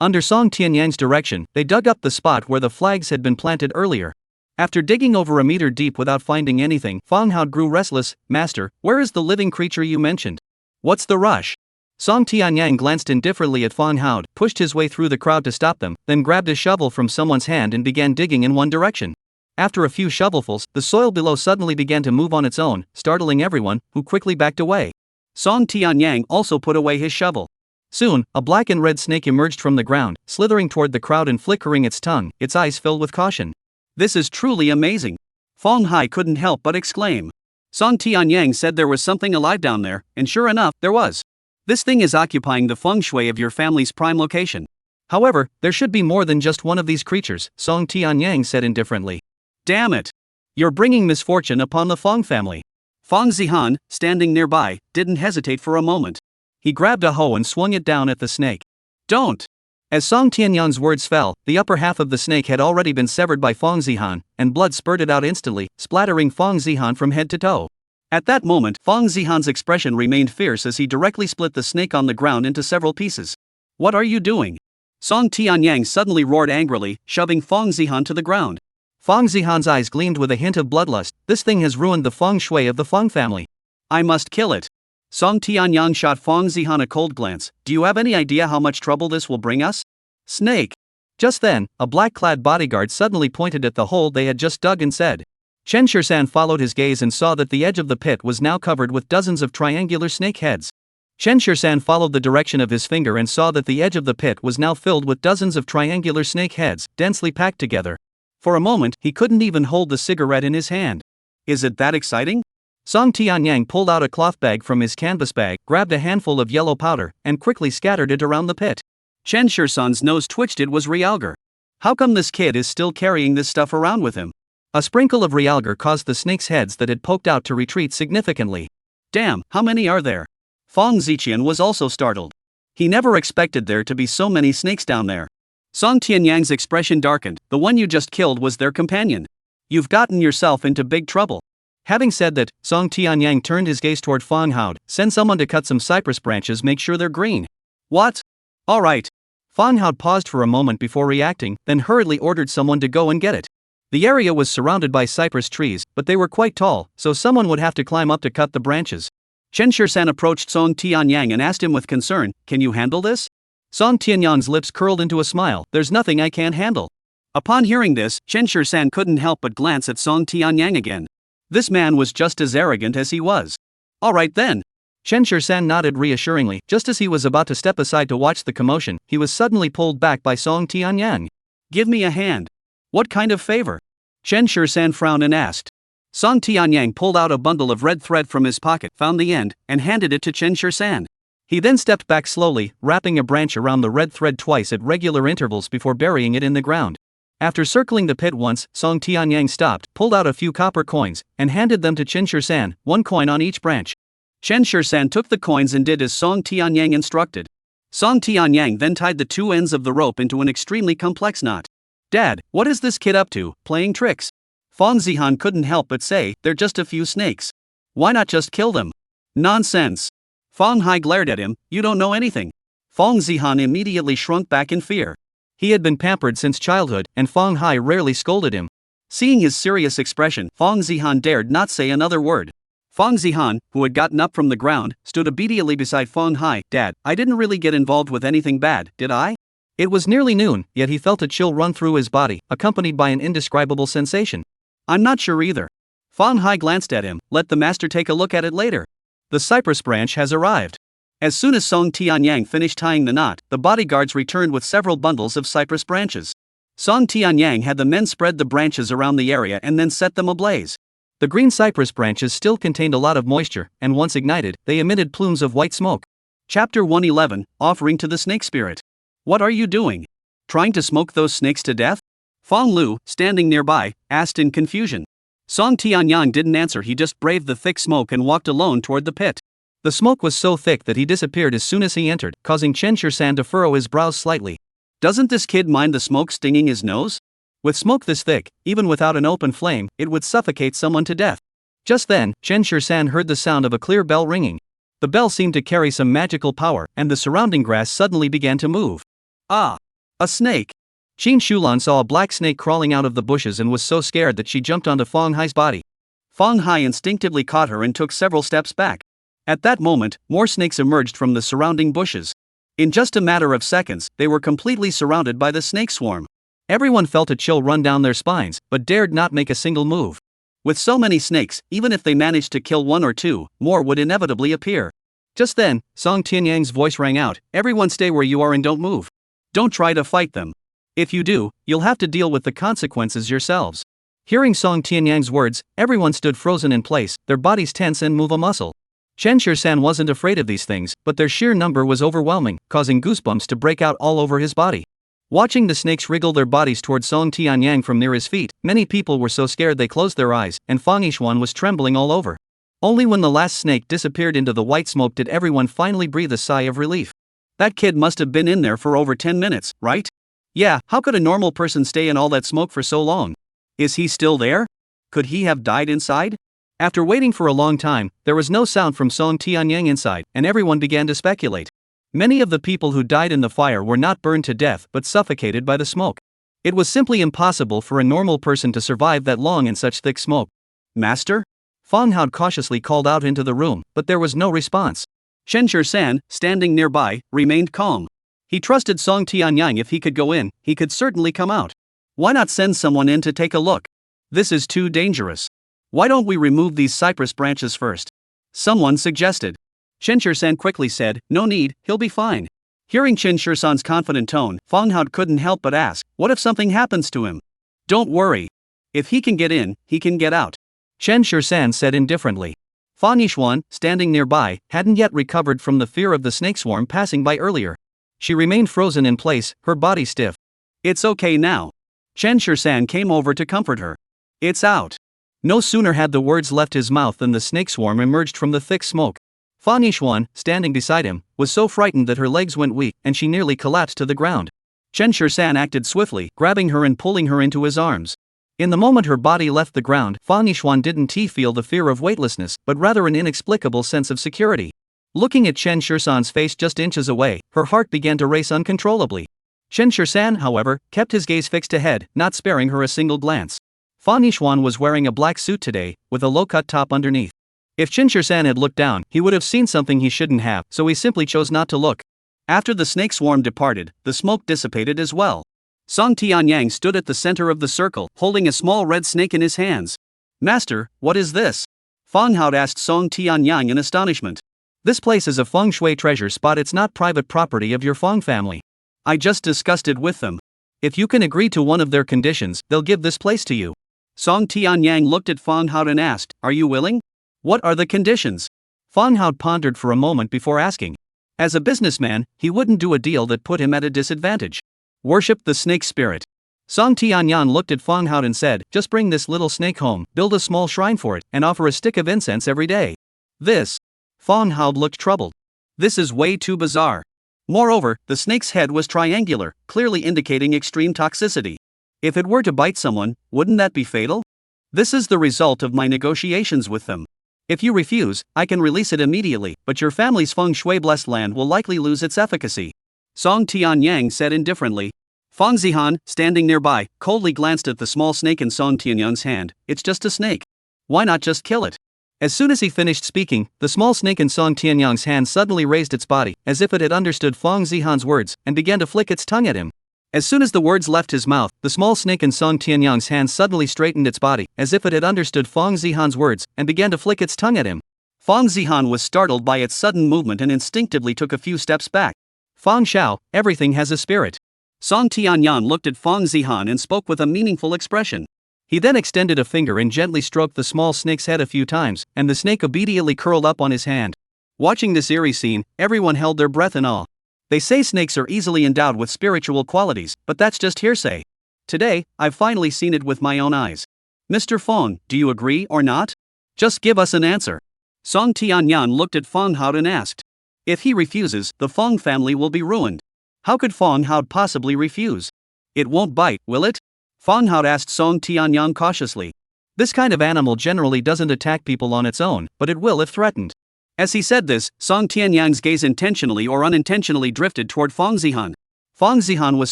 Under Song Tianyang's direction, they dug up the spot where the flags had been planted earlier. After digging over a meter deep without finding anything, Fang Hao grew restless. Master, where is the living creature you mentioned? What's the rush? Song Tianyang glanced indifferently at Fang Hao, pushed his way through the crowd to stop them, then grabbed a shovel from someone's hand and began digging in one direction. After a few shovelfuls, the soil below suddenly began to move on its own, startling everyone, who quickly backed away. Song Tianyang also put away his shovel. Soon, a black and red snake emerged from the ground, slithering toward the crowd and flickering its tongue, its eyes filled with caution. This is truly amazing. Fang Hai couldn't help but exclaim. Song Tianyang said there was something alive down there, and sure enough, there was. This thing is occupying the feng shui of your family's prime location. However, there should be more than just one of these creatures, Song Tianyang said indifferently. Damn it! You're bringing misfortune upon the Fang family. Fang Zihan, standing nearby, didn't hesitate for a moment. He grabbed a hoe and swung it down at the snake. Don't! As Song Tianyang's words fell, the upper half of the snake had already been severed by Fang Zihan, and blood spurted out instantly, splattering Fang Zihan from head to toe. At that moment, Fang Zihan's expression remained fierce as he directly split the snake on the ground into several pieces. What are you doing? Song Tianyang suddenly roared angrily, shoving Fang Zihan to the ground. Fang Zihan's eyes gleamed with a hint of bloodlust. This thing has ruined the feng shui of the Fang family. I must kill it. Song Tianyang shot Fang Zihan a cold glance. Do you have any idea how much trouble this will bring us? Snake. Just then, a black-clad bodyguard suddenly pointed at the hole they had just dug and said. Chen Shisan followed his gaze and saw that the edge of the pit was now covered with dozens of triangular snake heads. Chen Shisan followed the direction of his finger and saw that the edge of the pit was now filled with dozens of triangular snake heads, densely packed together. For a moment, he couldn't even hold the cigarette in his hand. Is it that exciting? Song Tianyang pulled out a cloth bag from his canvas bag, grabbed a handful of yellow powder, and quickly scattered it around the pit. Chen Shisan's nose twitched. It was realgar. How come this kid is still carrying this stuff around with him? A sprinkle of realgar caused the snake's heads that had poked out to retreat significantly. Damn, how many are there? Fang Ziqian was also startled. He never expected there to be so many snakes down there. Song Tianyang's expression darkened. The one you just killed was their companion. You've gotten yourself into big trouble. Having said that, Song Tianyang turned his gaze toward Fang Hao. Send someone to cut some cypress branches, make sure they're green. What? All right. Fang Hao paused for a moment before reacting, then hurriedly ordered someone to go and get it. The area was surrounded by cypress trees, but they were quite tall, so someone would have to climb up to cut the branches. Chen Shisan approached Song Tianyang and asked him with concern, can you handle this? Song Tianyang's lips curled into a smile. There's nothing I can't handle. Upon hearing this, Chen Shisan couldn't help but glance at Song Tianyang again. This man was just as arrogant as he was. All right then. Chen Shisan nodded reassuringly. Just as he was about to step aside to watch the commotion, he was suddenly pulled back by Song Tianyang. Give me a hand. What kind of favor? Chen Shisan frowned and asked. Song Tianyang pulled out a bundle of red thread from his pocket, found the end, and handed it to Chen Shisan. He then stepped back slowly, wrapping a branch around the red thread twice at regular intervals before burying it in the ground. After circling the pit once, Song Tianyang stopped, pulled out a few copper coins, and handed them to Chen Shisan, 1 coin on each branch. Chen Shisan took the coins and did as Song Tianyang instructed. Song Tianyang then tied the 2 ends of the rope into an extremely complex knot. Dad, what is this kid up to, playing tricks? Fang Zihan couldn't help but say, they're just a few snakes. Why not just kill them? Nonsense. Fang Hai glared at him, you don't know anything. Fong Zihan immediately shrunk back in fear. He had been pampered since childhood, and Fong Hai rarely scolded him. Seeing his serious expression, Fong Zihan dared not say another word. Fong Zihan, who had gotten up from the ground, stood obediently beside Fong Hai. "Dad, I didn't really get involved with anything bad, did I?" It was nearly noon, yet he felt a chill run through his body, accompanied by an indescribable sensation. "I'm not sure either." Fong Hai glanced at him. "Let the master take a look at it later. The cypress branch has arrived." As soon as Song Tianyang finished tying the knot, the bodyguards returned with several bundles of cypress branches. Song Tianyang had the men spread the branches around the area and then set them ablaze. The green cypress branches still contained a lot of moisture, and once ignited, they emitted plumes of white smoke. Chapter 111, Offering to the Snake Spirit. "What are you doing? Trying to smoke those snakes to death?" Fong Lu, standing nearby, asked in confusion. Song Tianyang didn't answer. He just braved the thick smoke and walked alone toward the pit. The smoke was so thick that he disappeared as soon as he entered, causing Chen Shirsan to furrow his brows slightly. Doesn't this kid mind the smoke stinging his nose? With smoke this thick, even without an open flame, it would suffocate someone to death. Just then, Chen Shirsan heard the sound of a clear bell ringing. The bell seemed to carry some magical power, and the surrounding grass suddenly began to move. Ah! A snake! Qin Shulan saw a black snake crawling out of the bushes and was so scared that she jumped onto Fong Hai's body. Fong Hai instinctively caught her and took several steps back. At that moment, more snakes emerged from the surrounding bushes. In just a matter of seconds, they were completely surrounded by the snake swarm. Everyone felt a chill run down their spines, but dared not make a single move. With so many snakes, even if they managed to kill one or two, more would inevitably appear. Just then, Song Tianyang's voice rang out, "Everyone stay where you are and don't move. Don't try to fight them. If you do, you'll have to deal with the consequences yourselves." Hearing Song Tianyang's words, everyone stood frozen in place, their bodies tense and move a muscle. Chen Shirsan wasn't afraid of these things, but their sheer number was overwhelming, causing goosebumps to break out all over his body. Watching the snakes wriggle their bodies toward Song Tianyang from near his feet, many people were so scared they closed their eyes, and Fang Yishuan was trembling all over. Only when the last snake disappeared into the white smoke did everyone finally breathe a sigh of relief. That kid must have been in there for over 10 minutes, right? Yeah, how could a normal person stay in all that smoke for so long? Is he still there? Could he have died inside? After waiting for a long time, there was no sound from Song Tianyang inside, and everyone began to speculate. Many of the people who died in the fire were not burned to death but suffocated by the smoke. It was simply impossible for a normal person to survive that long in such thick smoke. "Master?" Fong Hao cautiously called out into the room, but there was no response. Chen Shirsan, standing nearby, remained calm. He trusted Song Tianyang. If he could go in, he could certainly come out. Why not send someone in to take a look? This is too dangerous. Why don't we remove these cypress branches first? Someone suggested. Chen Shirsan quickly said, "No need, he'll be fine." Hearing Chen Shirsan's confident tone, Fong Hao couldn't help but ask, "What if something happens to him?" "Don't worry. If he can get in, he can get out," Chen Shirsan said indifferently. Fang Yishuan, standing nearby, hadn't yet recovered from the fear of the snake swarm passing by earlier. She remained frozen in place, her body stiff. "It's okay now." Chen Shirsan came over to comfort her. "It's out." No sooner had the words left his mouth than the snake swarm emerged from the thick smoke. Fang Yishuan, standing beside him, was so frightened that her legs went weak and she nearly collapsed to the ground. Chen Shirsan acted swiftly, grabbing her and pulling her into his arms. In the moment her body left the ground, Fang Yishuan didn't feel the fear of weightlessness, but rather an inexplicable sense of security. Looking at Chen Shirsan's face just inches away, her heart began to race uncontrollably. Chen Shirsan, however, kept his gaze fixed ahead, not sparing her a single glance. Fang Yishuan was wearing a black suit today, with a low-cut top underneath. If Chen Shirsan had looked down, he would have seen something he shouldn't have, so he simply chose not to look. After the snake swarm departed, the smoke dissipated as well. Song Tianyang stood at the center of the circle, holding a small red snake in his hands. "Master, what is this?" Fang Hao asked Song Tianyang in astonishment. "This place is a feng shui treasure spot. It's not private property of your Fang family. I just discussed it with them. If you can agree to one of their conditions, they'll give this place to you." Song Tianyang looked at Fang Hao and asked, "Are you willing? What are the conditions?" Fang Hao pondered for a moment before asking. As a businessman, he wouldn't do a deal that put him at a disadvantage. "Worship the snake spirit." Song Tianyang looked at Fang Hao and said, "Just bring this little snake home, build a small shrine for it, and offer a stick of incense every day." This. Fang Hao looked troubled. "This is way too bizarre. Moreover, the snake's head was triangular, clearly indicating extreme toxicity. If it were to bite someone, wouldn't that be fatal? This is the result of my negotiations with them. If you refuse, I can release it immediately, but your family's feng shui blessed land will likely lose its efficacy." Song Tianyang said indifferently. Fang Zihan, standing nearby, coldly glanced at the small snake in Song Tianyang's hand. It's just a snake. Why not just kill it? As soon as he finished speaking, the small snake in Song Tianyang's hand suddenly raised its body, as if it had understood Fang Zihan's words, and began to flick its tongue at him. As soon as the words left his mouth, the small snake in Song Tianyang's hand suddenly straightened its body, as if it had understood Fang Zihan's words, and began to flick its tongue at him. Fang Zihan was startled by its sudden movement and instinctively took a few steps back. Fang Xiao, everything has a spirit. Song Tianyang looked at Fang Zihan and spoke with a meaningful expression. He then extended a finger and gently stroked the small snake's head a few times, and the snake obediently curled up on his hand. Watching this eerie scene, everyone held their breath in awe. They say snakes are easily endowed with spiritual qualities, but that's just hearsay. Today, I've finally seen it with my own eyes. Mr. Fang, do you agree or not? Just give us an answer. Song Tianyang looked at Fang Hao and asked. If he refuses, the Fang family will be ruined. How could Fang Hao possibly refuse? It won't bite, will it? Fang Hao asked Song Tianyang cautiously. This kind of animal generally doesn't attack people on its own, but it will if threatened. As he said this, Song Tianyang's gaze intentionally or unintentionally drifted toward Fang Zihan. Fang Zihan was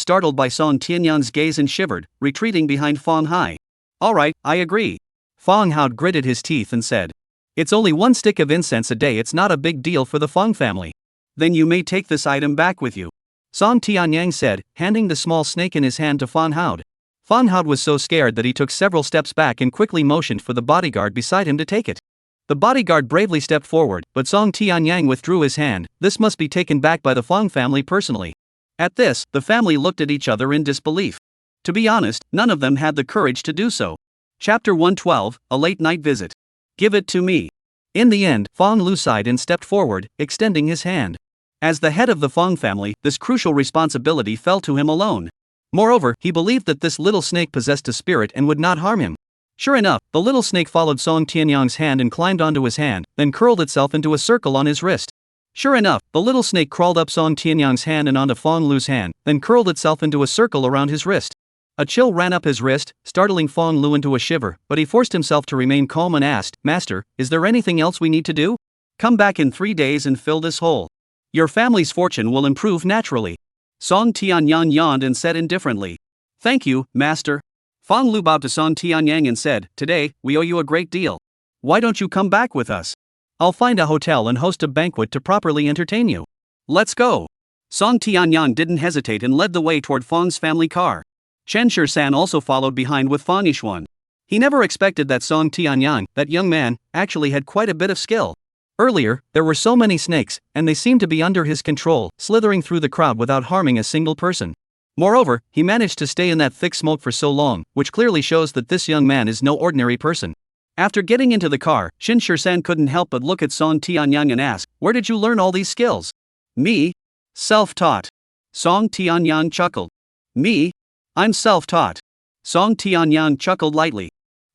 startled by Song Tianyang's gaze and shivered, retreating behind Fang Hai. Alright, I agree. Fang Hao gritted his teeth and said. It's only one stick of incense a day, it's not a big deal for the Fang family. Then you may take this item back with you. Song Tianyang said, handing the small snake in his hand to Fang Hao. Fang Hao was so scared that he took several steps back and quickly motioned for the bodyguard beside him to take it. The bodyguard bravely stepped forward, but Song Tianyang withdrew his hand. This must be taken back by the Fang family personally. At this, the family looked at each other in disbelief. To be honest, none of them had the courage to do so. Chapter 112, A Late Night Visit. Give it to me. In the end, Fang Lu sighed and stepped forward, extending his hand. As the head of the Fang family, this crucial responsibility fell to him alone. Moreover, he believed that this little snake possessed a spirit and would not harm him. Sure enough, the little snake followed Song Tianyang's hand and climbed onto his hand, then curled itself into a circle on his wrist. Sure enough, the little snake crawled up Song Tianyang's hand and onto Fang Lu's hand, then curled itself into a circle around his wrist. A chill ran up his wrist, startling Fang Lu into a shiver, but he forced himself to remain calm and asked, Master, is there anything else we need to do? Come back in 3 days and fill this hole. Your family's fortune will improve naturally. Song Tianyang yawned and said indifferently. Thank you, Master. Fang Lu bowed to Song Tianyang and said, Today, we owe you a great deal. Why don't you come back with us? I'll find a hotel and host a banquet to properly entertain you. Let's go. Song Tianyang didn't hesitate and led the way toward Fang's family car. Chen Shirsan also followed behind with Fang Yishuan. He never expected that Song Tianyang, that young man, actually had quite a bit of skill. Earlier, there were so many snakes, and they seemed to be under his control, slithering through the crowd without harming a single person. Moreover, he managed to stay in that thick smoke for so long, which clearly shows that this young man is no ordinary person. After getting into the car, Chen Shirsan couldn't help but look at Song Tianyang and ask, Where did you learn all these skills? Me? Self-taught. Song Tianyang chuckled. Me? I'm self-taught. Song Tianyang chuckled lightly.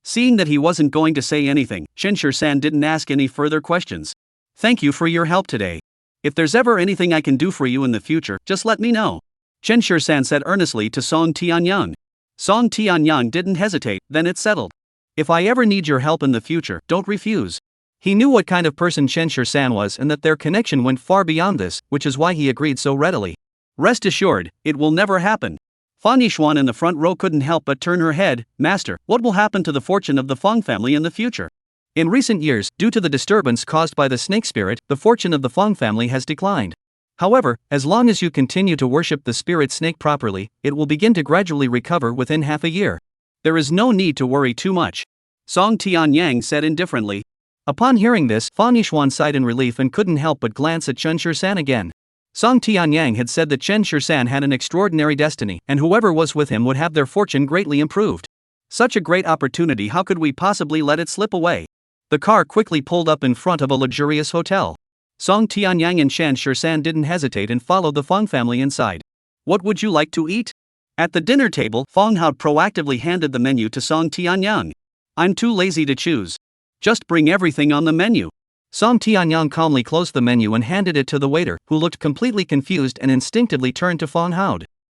Seeing that he wasn't going to say anything, Chen Shirsan didn't ask any further questions. Thank you for your help today. If there's ever anything I can do for you in the future, just let me know. Chen Shirsan said earnestly to Song Tianyang. Song Tianyang didn't hesitate, then it's settled. If I ever need your help in the future, don't refuse. He knew what kind of person Chen Shirsan was and that their connection went far beyond this, which is why he agreed so readily. Rest assured, it will never happen. Fang Yishuan in the front row couldn't help but turn her head. Master, what will happen to the fortune of the Fang family in the future? In recent years, due to the disturbance caused by the snake spirit, the fortune of the Fang family has declined. However, as long as you continue to worship the spirit snake properly, it will begin to gradually recover within half a year. There is no need to worry too much. Song Tianyang said indifferently. Upon hearing this, Fang Yishuan sighed in relief and couldn't help but glance at Chen Shirsan again. Song Tianyang had said that Chen Shirsan had an extraordinary destiny, and whoever was with him would have their fortune greatly improved. Such a great opportunity, how could we possibly let it slip away? The car quickly pulled up in front of a luxurious hotel. Song Tianyang and Chen Shirsan didn't hesitate and followed the Fang family inside. What would you like to eat? At the dinner table, Fang Hao proactively handed the menu to Song Tianyang. I'm too lazy to choose. Just bring everything on the menu. Song Tianyang calmly closed the menu and handed it to the waiter, who looked completely confused and instinctively turned to Fang Hao.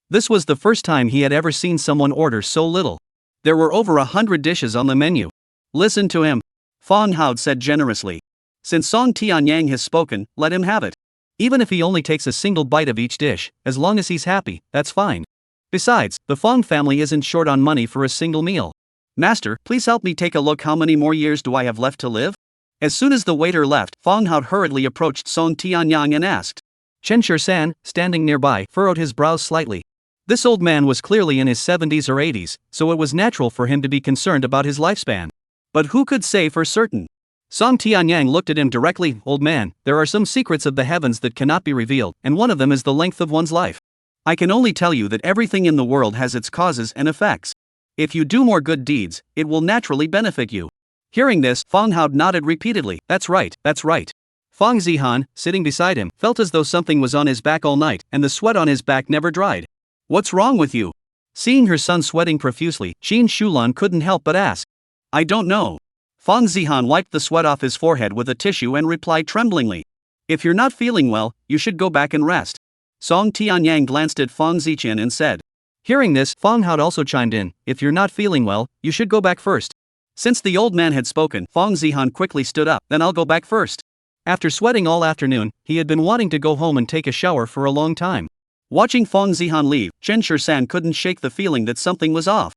This was the first time he had ever seen someone order so little. There were over 100 dishes on the menu. Listen to him. Fang Hao said generously. Since Song Tianyang has spoken, let him have it. Even if he only takes a single bite of each dish, as long as he's happy, that's fine. Besides, the Fong family isn't short on money for a single meal. Master, please help me take a look. How many more years do I have left to live? As soon as the waiter left, Fong Hao hurriedly approached Song Tianyang and asked. Chen Shur-san, standing nearby, furrowed his brows slightly. This old man was clearly in his 70s or 80s, so it was natural for him to be concerned about his lifespan. But who could say for certain? Song Tianyang looked at him directly. Old man, there are some secrets of the heavens that cannot be revealed, and one of them is the length of one's life. I can only tell you that everything in the world has its causes and effects. If you do more good deeds, it will naturally benefit you. Hearing this, Fong Hao nodded repeatedly. That's right, that's right. Fong Zihan, sitting beside him, felt as though something was on his back all night, and the sweat on his back never dried. What's wrong with you? Seeing her son sweating profusely, Qin Shulan couldn't help but ask. I don't know. Fong Zihan wiped the sweat off his forehead with a tissue and replied tremblingly. If you're not feeling well, you should go back and rest. Song Tianyang glanced at Fong Ziqian and said. Hearing this, Fong Hao also chimed in. If you're not feeling well, you should go back first. Since the old man had spoken, Fong Zihan quickly stood up. Then I'll go back first. After sweating all afternoon, he had been wanting to go home and take a shower for a long time. Watching Fong Zihan leave, Chen Shur-san couldn't shake the feeling that something was off.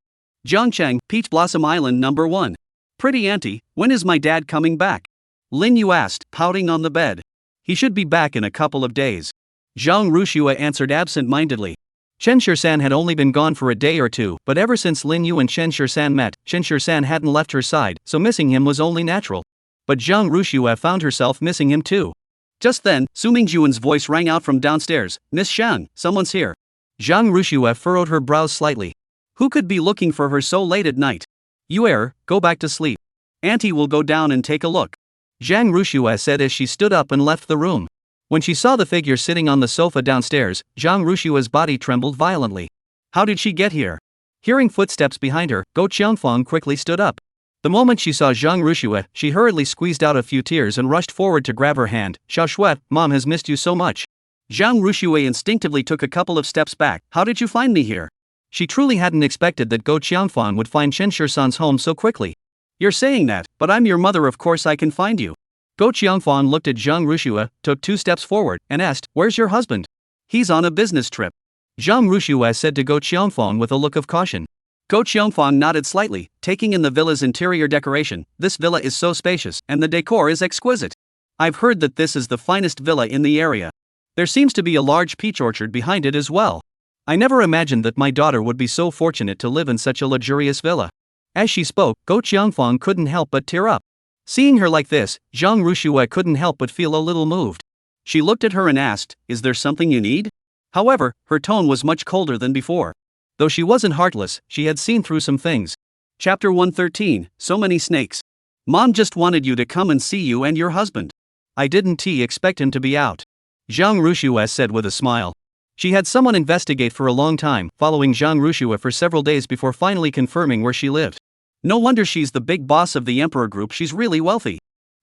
Zhangcheng, Peach Blossom Island number 1. Pretty auntie, when is my dad coming back? Lin Yu asked, pouting on the bed. He should be back in a couple of days. Zhang Rushua answered absent-mindedly. Chen Shur-san had only been gone for a day or two, but ever since Lin Yu and Chen Shur-san met, Chen Shur-san hadn't left her side, so missing him was only natural. But Zhang Rushua found herself missing him too. Just then, Su Mingjuan's voice rang out from downstairs. Miss Shang, someone's here. Zhang Rushua furrowed her brows slightly. Who could be looking for her so late at night? You err, go back to sleep. Auntie will go down and take a look. Zhang Rushua said as she stood up and left the room. When she saw the figure sitting on the sofa downstairs, Zhang Rushua's body trembled violently. How did she get here? Hearing footsteps behind her, Go Qiangfang quickly stood up. The moment she saw Zhang Rushua, she hurriedly squeezed out a few tears and rushed forward to grab her hand. Xiao Shui, Mom has missed you so much. Zhang Rushua instinctively took a couple of steps back. How did you find me here? She truly hadn't expected that Go Qiangfang would find Chen Shursan's home so quickly. You're saying that, but I'm your mother, of course I can find you. Go Qiangfang looked at Zhang Rushua, took 2 steps forward, and asked, Where's your husband? He's on a business trip. Zhang Rushua said to Go Qiangfang with a look of caution. Go Qiangfang nodded slightly, taking in the villa's interior decoration. This villa is so spacious, and the decor is exquisite. I've heard that this is the finest villa in the area. There seems to be a large peach orchard behind it as well. I never imagined that my daughter would be so fortunate to live in such a luxurious villa. As she spoke, Go Qiangfang couldn't help but tear up. Seeing her like this, Zhang Rushua couldn't help but feel a little moved. She looked at her and asked, Is there something you need? However, her tone was much colder than before. Though she wasn't heartless, she had seen through some things. Chapter 113, So Many Snakes. Mom just wanted you to come and see you and your husband. I didn't expect him to be out. Zhang Rushua said with a smile. She had someone investigate for a long time, following Zhang Rushua for several days before finally confirming where she lived. No wonder she's the big boss of the Emperor Group, she's really wealthy.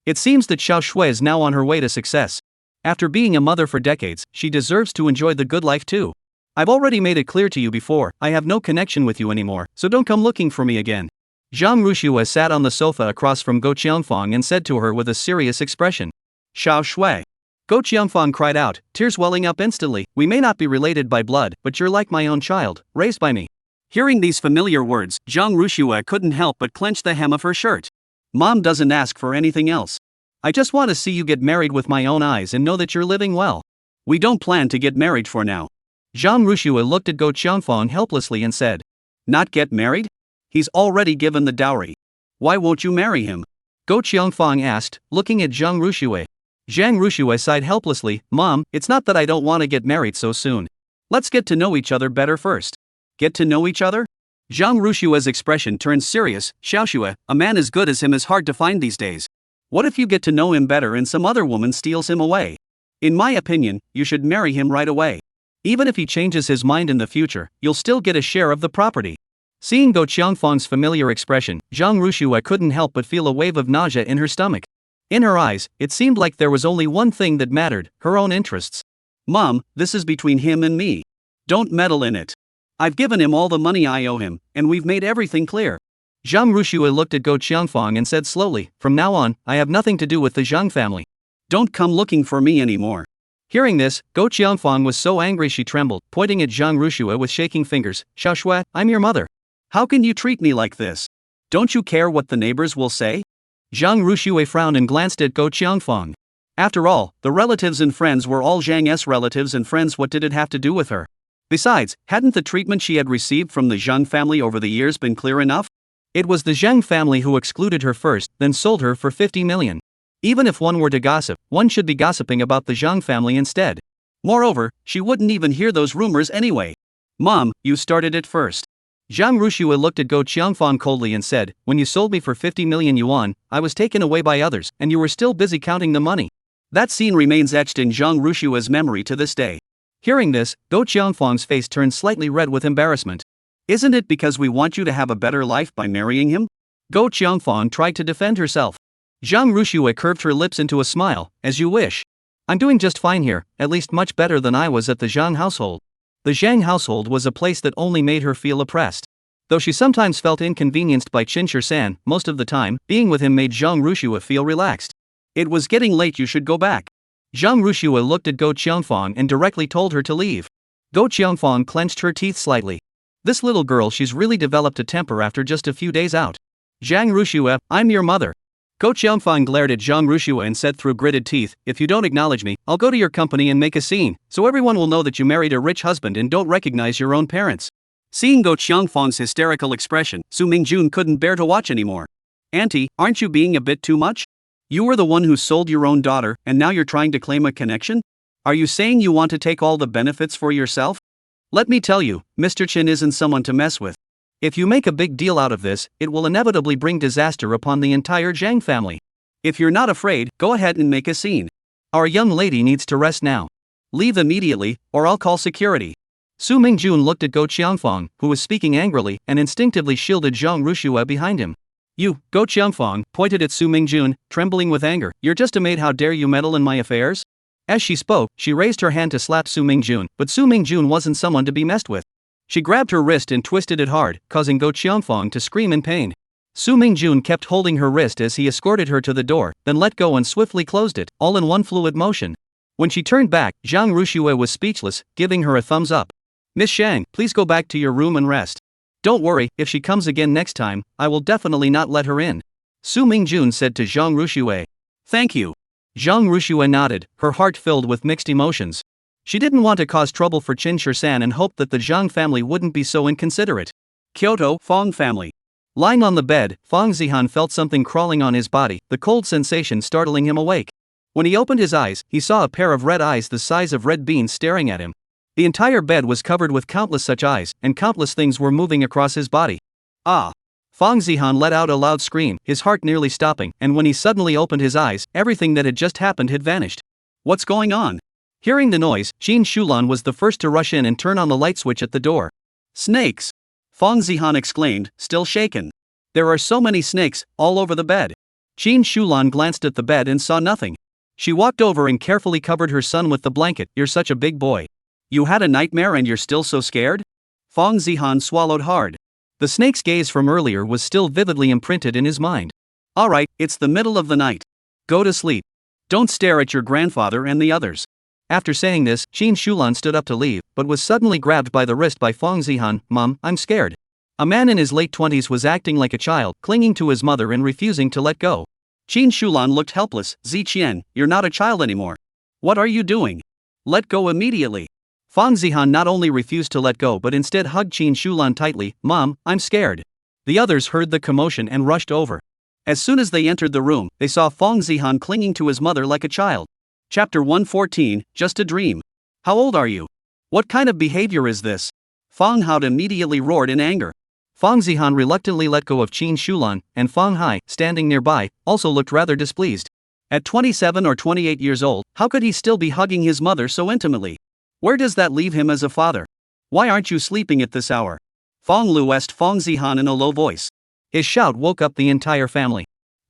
It seems that Xiao Shui is now on her way to success. After being a mother for decades, she deserves to enjoy the good life too. I've already made it clear to you before, I have no connection with you anymore, so don't come looking for me again. Zhang Rushua sat on the sofa across from Go Qiangfang and said to her with a serious expression. Xiao Shui. Go Qiangfang cried out, tears welling up instantly. We may not be related by blood, but you're like my own child, raised by me. Hearing these familiar words, Zhang Rushua couldn't help but clench the hem of her shirt. Mom doesn't ask for anything else. I just want to see you get married with my own eyes and know that you're living well. We don't plan to get married for now. Zhang Rushua looked at Go Qiangfang helplessly and said. Not get married? He's already given the dowry. Why won't you marry him? Go Qiangfang asked, looking at Zhang Rushua. Zhang Rushua sighed helplessly. Mom, it's not that I don't want to get married so soon. Let's get to know each other better first. Get to know each other? Zhang Rushua's expression turned serious. Xiaoxue, a man as good as him is hard to find these days. What if you get to know him better and some other woman steals him away? In my opinion, you should marry him right away. Even if he changes his mind in the future, you'll still get a share of the property. Seeing Go Qiangfang's familiar expression, Zhang Rushua couldn't help but feel a wave of nausea in her stomach. In her eyes, it seemed like there was only one thing that mattered, her own interests. Mom, this is between him and me. Don't meddle in it. I've given him all the money I owe him, and we've made everything clear. Zhang Rushua looked at Go Qiangfang and said slowly, From now on, I have nothing to do with the Zhang family. Don't come looking for me anymore. Hearing this, Go Qiangfang was so angry she trembled, pointing at Zhang Rushua with shaking fingers. Xiaoshui, I'm your mother. How can you treat me like this? Don't you care what the neighbors will say? Zhang Rushua frowned and glanced at Go Qiangfang. After all, the relatives and friends were all Zhang's relatives and friends. What did it have to do with her? Besides, hadn't the treatment she had received from the Zhang family over the years been clear enough? It was the Zhang family who excluded her first, then sold her for 50 million. Even if one were to gossip, one should be gossiping about the Zhang family instead. Moreover, she wouldn't even hear those rumors anyway. Mom, you started it first. Zhang Rushua looked at Go Qiangfang coldly and said, when you sold me for 50 million yuan, I was taken away by others, and you were still busy counting the money. That scene remains etched in Zhang Rushua's memory to this day. Hearing this, Go Qiangfang's face turned slightly red with embarrassment. Isn't it because we want you to have a better life by marrying him? Go Qiangfang tried to defend herself. Zhang Rushua curved her lips into a smile. As you wish. I'm doing just fine here, at least much better than I was at the Zhang household. The Zhang household was a place that only made her feel oppressed. Though she sometimes felt inconvenienced by Qin Shi-san, most of the time, being with him made Zhang Rushua feel relaxed. It was getting late, you should go back. Zhang Rushua looked at Go Qiangfang and directly told her to leave. Go Qiangfang clenched her teeth slightly. This little girl, she's really developed a temper after just a few days out. Zhang Rushua, I'm your mother. Go Qiangfang glared at Zhang Rushua and said through gritted teeth, if you don't acknowledge me, I'll go to your company and make a scene, so everyone will know that you married a rich husband and don't recognize your own parents. Seeing Go Qiangfang's hysterical expression, Su Mingjun couldn't bear to watch anymore. Auntie, aren't you being a bit too much? You were the one who sold your own daughter, and now you're trying to claim a connection? Are you saying you want to take all the benefits for yourself? Let me tell you, Mr. Qin isn't someone to mess with. If you make a big deal out of this, it will inevitably bring disaster upon the entire Zhang family. If you're not afraid, go ahead and make a scene. Our young lady needs to rest now. Leave immediately, or I'll call security. Su Mingjun looked at Go Qiangfang, who was speaking angrily, and instinctively shielded Zhang Rushua behind him. You, Go Qiangfang, pointed at Su Mingjun, trembling with anger. You're just a maid, how dare you meddle in my affairs? As she spoke, she raised her hand to slap Su Mingjun, but Su Mingjun wasn't someone to be messed with. She grabbed her wrist and twisted it hard, causing Go Qiangfang to scream in pain. Su Mingjun kept holding her wrist as he escorted her to the door, then let go and swiftly closed it, all in one fluid motion. When she turned back, Zhang Rushua was speechless, giving her a thumbs up. Miss Shang, please go back to your room and rest. Don't worry, if she comes again next time, I will definitely not let her in. Su Mingjun said to Zhang Rushua. Thank you. Zhang Rushua nodded, her heart filled with mixed emotions. She didn't want to cause trouble for Qin Shi-san and hoped that the Zhang family wouldn't be so inconsiderate. Kyoto, Fong family. Lying on the bed, Fong Zihan felt something crawling on his body, the cold sensation startling him awake. When he opened his eyes, he saw a pair of red eyes the size of red beans staring at him. The entire bed was covered with countless such eyes, and countless things were moving across his body. Ah! Fong Zihan let out a loud scream, his heart nearly stopping, and when he suddenly opened his eyes, everything that had just happened had vanished. What's going on? Hearing the noise, Qin Shulan was the first to rush in and turn on the light switch at the door. Snakes! Fong Zihan exclaimed, still shaken. There are so many snakes, all over the bed. Qin Shulan glanced at the bed and saw nothing. She walked over and carefully covered her son with the blanket. You're such a big boy. You had a nightmare and you're still so scared? Fong Zihan swallowed hard. The snake's gaze from earlier was still vividly imprinted in his mind. Alright, it's the middle of the night. Go to sleep. Don't stare at your grandfather and the others. After saying this, Qin Shulan stood up to leave, but was suddenly grabbed by the wrist by Fong Zihan. Mom, I'm scared. A man in his late 20s was acting like a child, clinging to his mother and refusing to let go. Qin Shulan looked helpless. Ziqian, you're not a child anymore. What are you doing? Let go immediately. Fong Zihan not only refused to let go but instead hugged Qin Shulan tightly. Mom, I'm scared. The others heard the commotion and rushed over. As soon as they entered the room, they saw Fong Zihan clinging to his mother like a child. Chapter 114, Just a Dream. How old are you? What kind of behavior is this? Fong Hao immediately roared in anger. Fong Zihan reluctantly let go of Qin Shulan, and Fong Hai, standing nearby, also looked rather displeased. At 27 or 28 years old, how could he still be hugging his mother so intimately? Where does that leave him as a father? Why aren't you sleeping at this hour? Fong Lu asked Fong Zihan in a low voice. His shout woke up the entire family.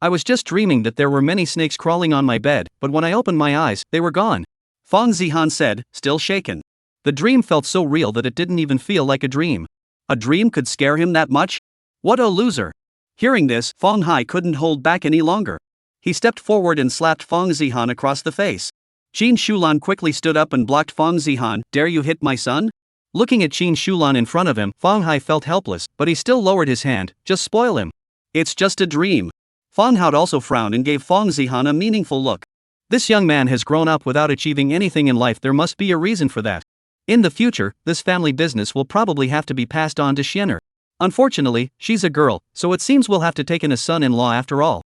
I was just dreaming that there were many snakes crawling on my bed, but when I opened my eyes, they were gone. Fong Zihan said, still shaken. The dream felt so real that it didn't even feel like a dream. A dream could scare him that much? What a loser! Hearing this, Fong Hai couldn't hold back any longer. He stepped forward and slapped Fong Zihan across the face. Qin Shulan quickly stood up and blocked Fang Zihan. Dare you hit my son? Looking at Qin Shulan in front of him, Fang Hai felt helpless, but he still lowered his hand. Just spoil him. It's just a dream. Fang Hao also frowned and gave Fang Zihan a meaningful look. This young man has grown up without achieving anything in life. There must be a reason for that. In the future, this family business will probably have to be passed on to Xianer. Unfortunately, she's a girl, so it seems we'll have to take in a son-in-law after all.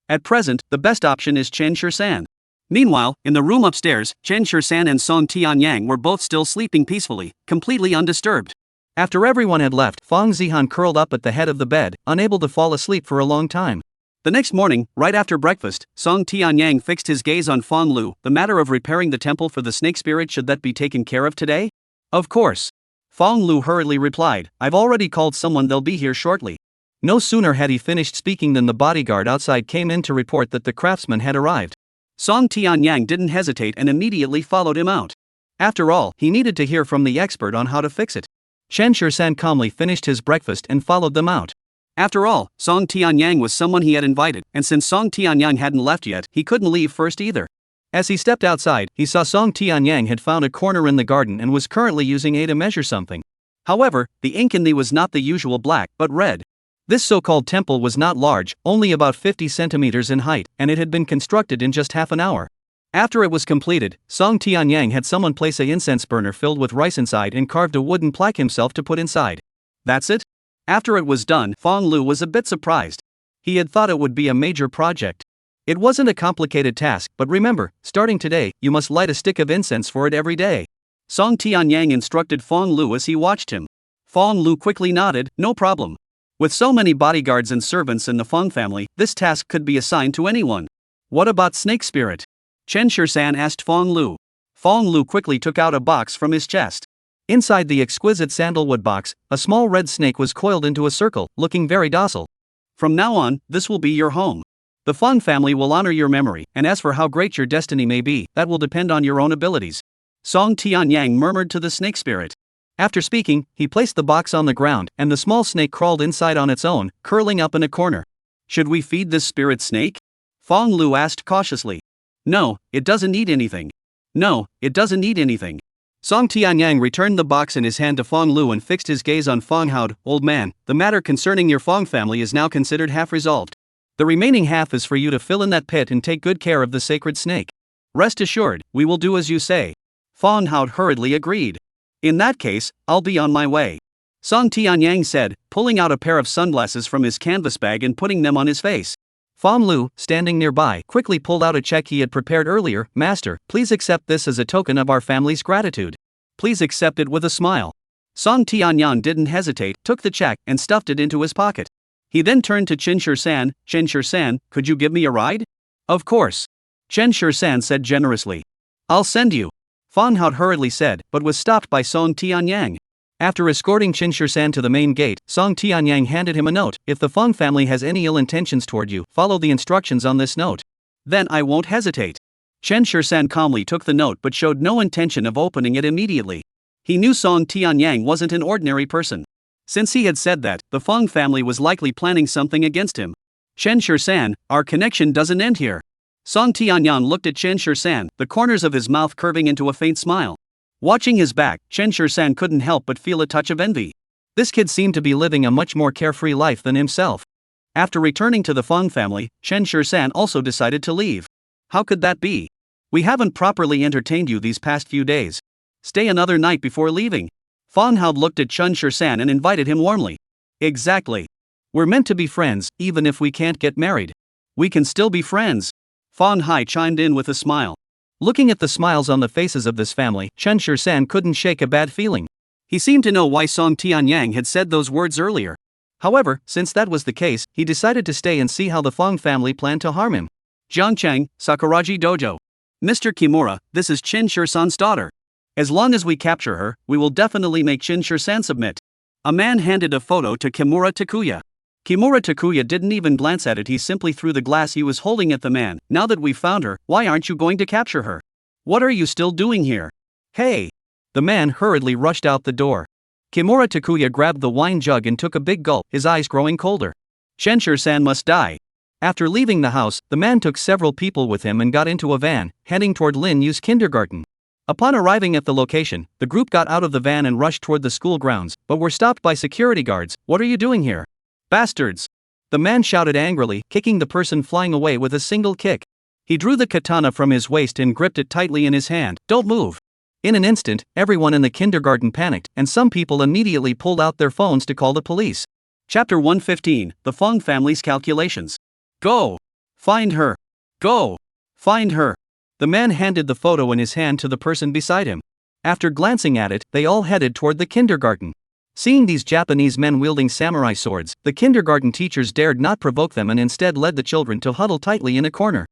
At present, the best option is Chen Shirsan. Meanwhile, in the room upstairs, Chen Shirsan and Song Tianyang were both still sleeping peacefully, completely undisturbed. After everyone had left, Fang Zihan curled up at the head of the bed, unable to fall asleep for a long time. The next morning, right after breakfast, Song Tianyang fixed his gaze on Fang Lu. The matter of repairing the temple for the snake spirit, should that be taken care of today? Of course. Fang Lu hurriedly replied, I've already called someone, they'll be here shortly. No sooner had he finished speaking than the bodyguard outside came in to report that the craftsman had arrived. Song Tianyang didn't hesitate and immediately followed him out. After all, he needed to hear from the expert on how to fix it. Chen Shirsan calmly finished his breakfast and followed them out. After all, Song Tianyang was someone he had invited, and since Song Tianyang hadn't left yet, he couldn't leave first either. As he stepped outside, he saw Song Tianyang had found a corner in the garden and was currently using it to measure something. However, the ink in the was not the usual black, but red. This so-called temple was not large, only about 50 centimeters in height, and it had been constructed in just half an hour. After it was completed, Song Tianyang had someone place a incense burner filled with rice inside and carved a wooden plaque himself to put inside. That's it? After it was done, Fang Lu was a bit surprised. He had thought it would be a major project. It wasn't a complicated task, but remember, starting today, you must light a stick of incense for it every day. Song Tianyang instructed Fang Lu as he watched him. Fang Lu quickly nodded, no problem. With so many bodyguards and servants in the Fang family, this task could be assigned to anyone. What about snake spirit? Chen Shirsan asked Fang Lu. Fang Lu quickly took out a box from his chest. Inside the exquisite sandalwood box, a small red snake was coiled into a circle, looking very docile. From now on, this will be your home. The Fang family will honor your memory, and as for how great your destiny may be, that will depend on your own abilities. Song Tianyang murmured to the snake spirit. After speaking, he placed the box on the ground, and the small snake crawled inside on its own, curling up in a corner. Should we feed this spirit snake? Fang Lu asked cautiously. No, it doesn't need anything. No, it doesn't need anything. Song Tianyang returned the box in his hand to Fang Lu and fixed his gaze on Fang Hao. Old man, the matter concerning your Fang family is now considered half resolved. The remaining half is for you to fill in that pit and take good care of the sacred snake. Rest assured, we will do as you say. Fang Hao hurriedly agreed. In that case, I'll be on my way. Song Tianyang said, pulling out a pair of sunglasses from his canvas bag and putting them on his face. Fang Lu, standing nearby, quickly pulled out a check he had prepared earlier. Master, please accept this as a token of our family's gratitude. Please accept it with a smile. Song Tianyang didn't hesitate, took the check, and stuffed it into his pocket. He then turned to Chen Shirsan. Chen Shirsan, could you give me a ride? Of course. Chen Shirsan said generously. I'll send you. Fang Hao hurriedly said, but was stopped by Song Tianyang. After escorting Chen Shirsan to the main gate, Song Tianyang handed him a note. If the Fang family has any ill intentions toward you, follow the instructions on this note. Then I won't hesitate. Chen Shirsan calmly took the note but showed no intention of opening it immediately. He knew Song Tianyang wasn't an ordinary person. Since he had said that, the Fang family was likely planning something against him. Chen Shirsan, our connection doesn't end here. Song Tianyang looked at Chen Shirsan, the corners of his mouth curving into a faint smile. Watching his back, Chen Shirsan couldn't help but feel a touch of envy. This kid seemed to be living a much more carefree life than himself. After returning to the Fang family, Chen Shirsan also decided to leave. How could that be? We haven't properly entertained you these past few days. Stay another night before leaving. Fang Hao looked at Chen Shirsan and invited him warmly. Exactly. We're meant to be friends, even if we can't get married. We can still be friends. Fang Hai chimed in with a smile. Looking at the smiles on the faces of this family, Chen Shirsan couldn't shake a bad feeling. He seemed to know why Song Tianyang had said those words earlier. However, since that was the case, he decided to stay and see how the Fang family planned to harm him. Jiangcheng, Sakuraji Dojo. Mr. Kimura, this is Chen Shirsan's daughter. As long as we capture her, we will definitely make Chen Shirsan submit. A man handed a photo to Kimura Takuya. Kimura Takuya didn't even glance at it, he simply threw the glass he was holding at the man. Now that we've found her, why aren't you going to capture her? What are you still doing here? Hey! The man hurriedly rushed out the door. Kimura Takuya grabbed the wine jug and took a big gulp, his eyes growing colder. Chen Shirsan must die. After leaving the house, the man took several people with him and got into a van, heading toward Lin Yu's kindergarten. Upon arriving at the location, the group got out of the van and rushed toward the school grounds, but were stopped by security guards. "What are you doing here? Bastards!" the man shouted angrily, kicking the person flying away with a single kick. He drew the katana from his waist and gripped it tightly in his hand. "Don't move!" In an instant, everyone in the kindergarten panicked, and some people immediately pulled out their phones to call the police. Chapter 115, The Fong Family's Calculations. "Go! Find her! Go! Find her!" The man handed the photo in his hand to the person beside him. After glancing at it, they all headed toward the kindergarten. Seeing these Japanese men wielding samurai swords, the kindergarten teachers dared not provoke them and instead led the children to huddle tightly in a corner.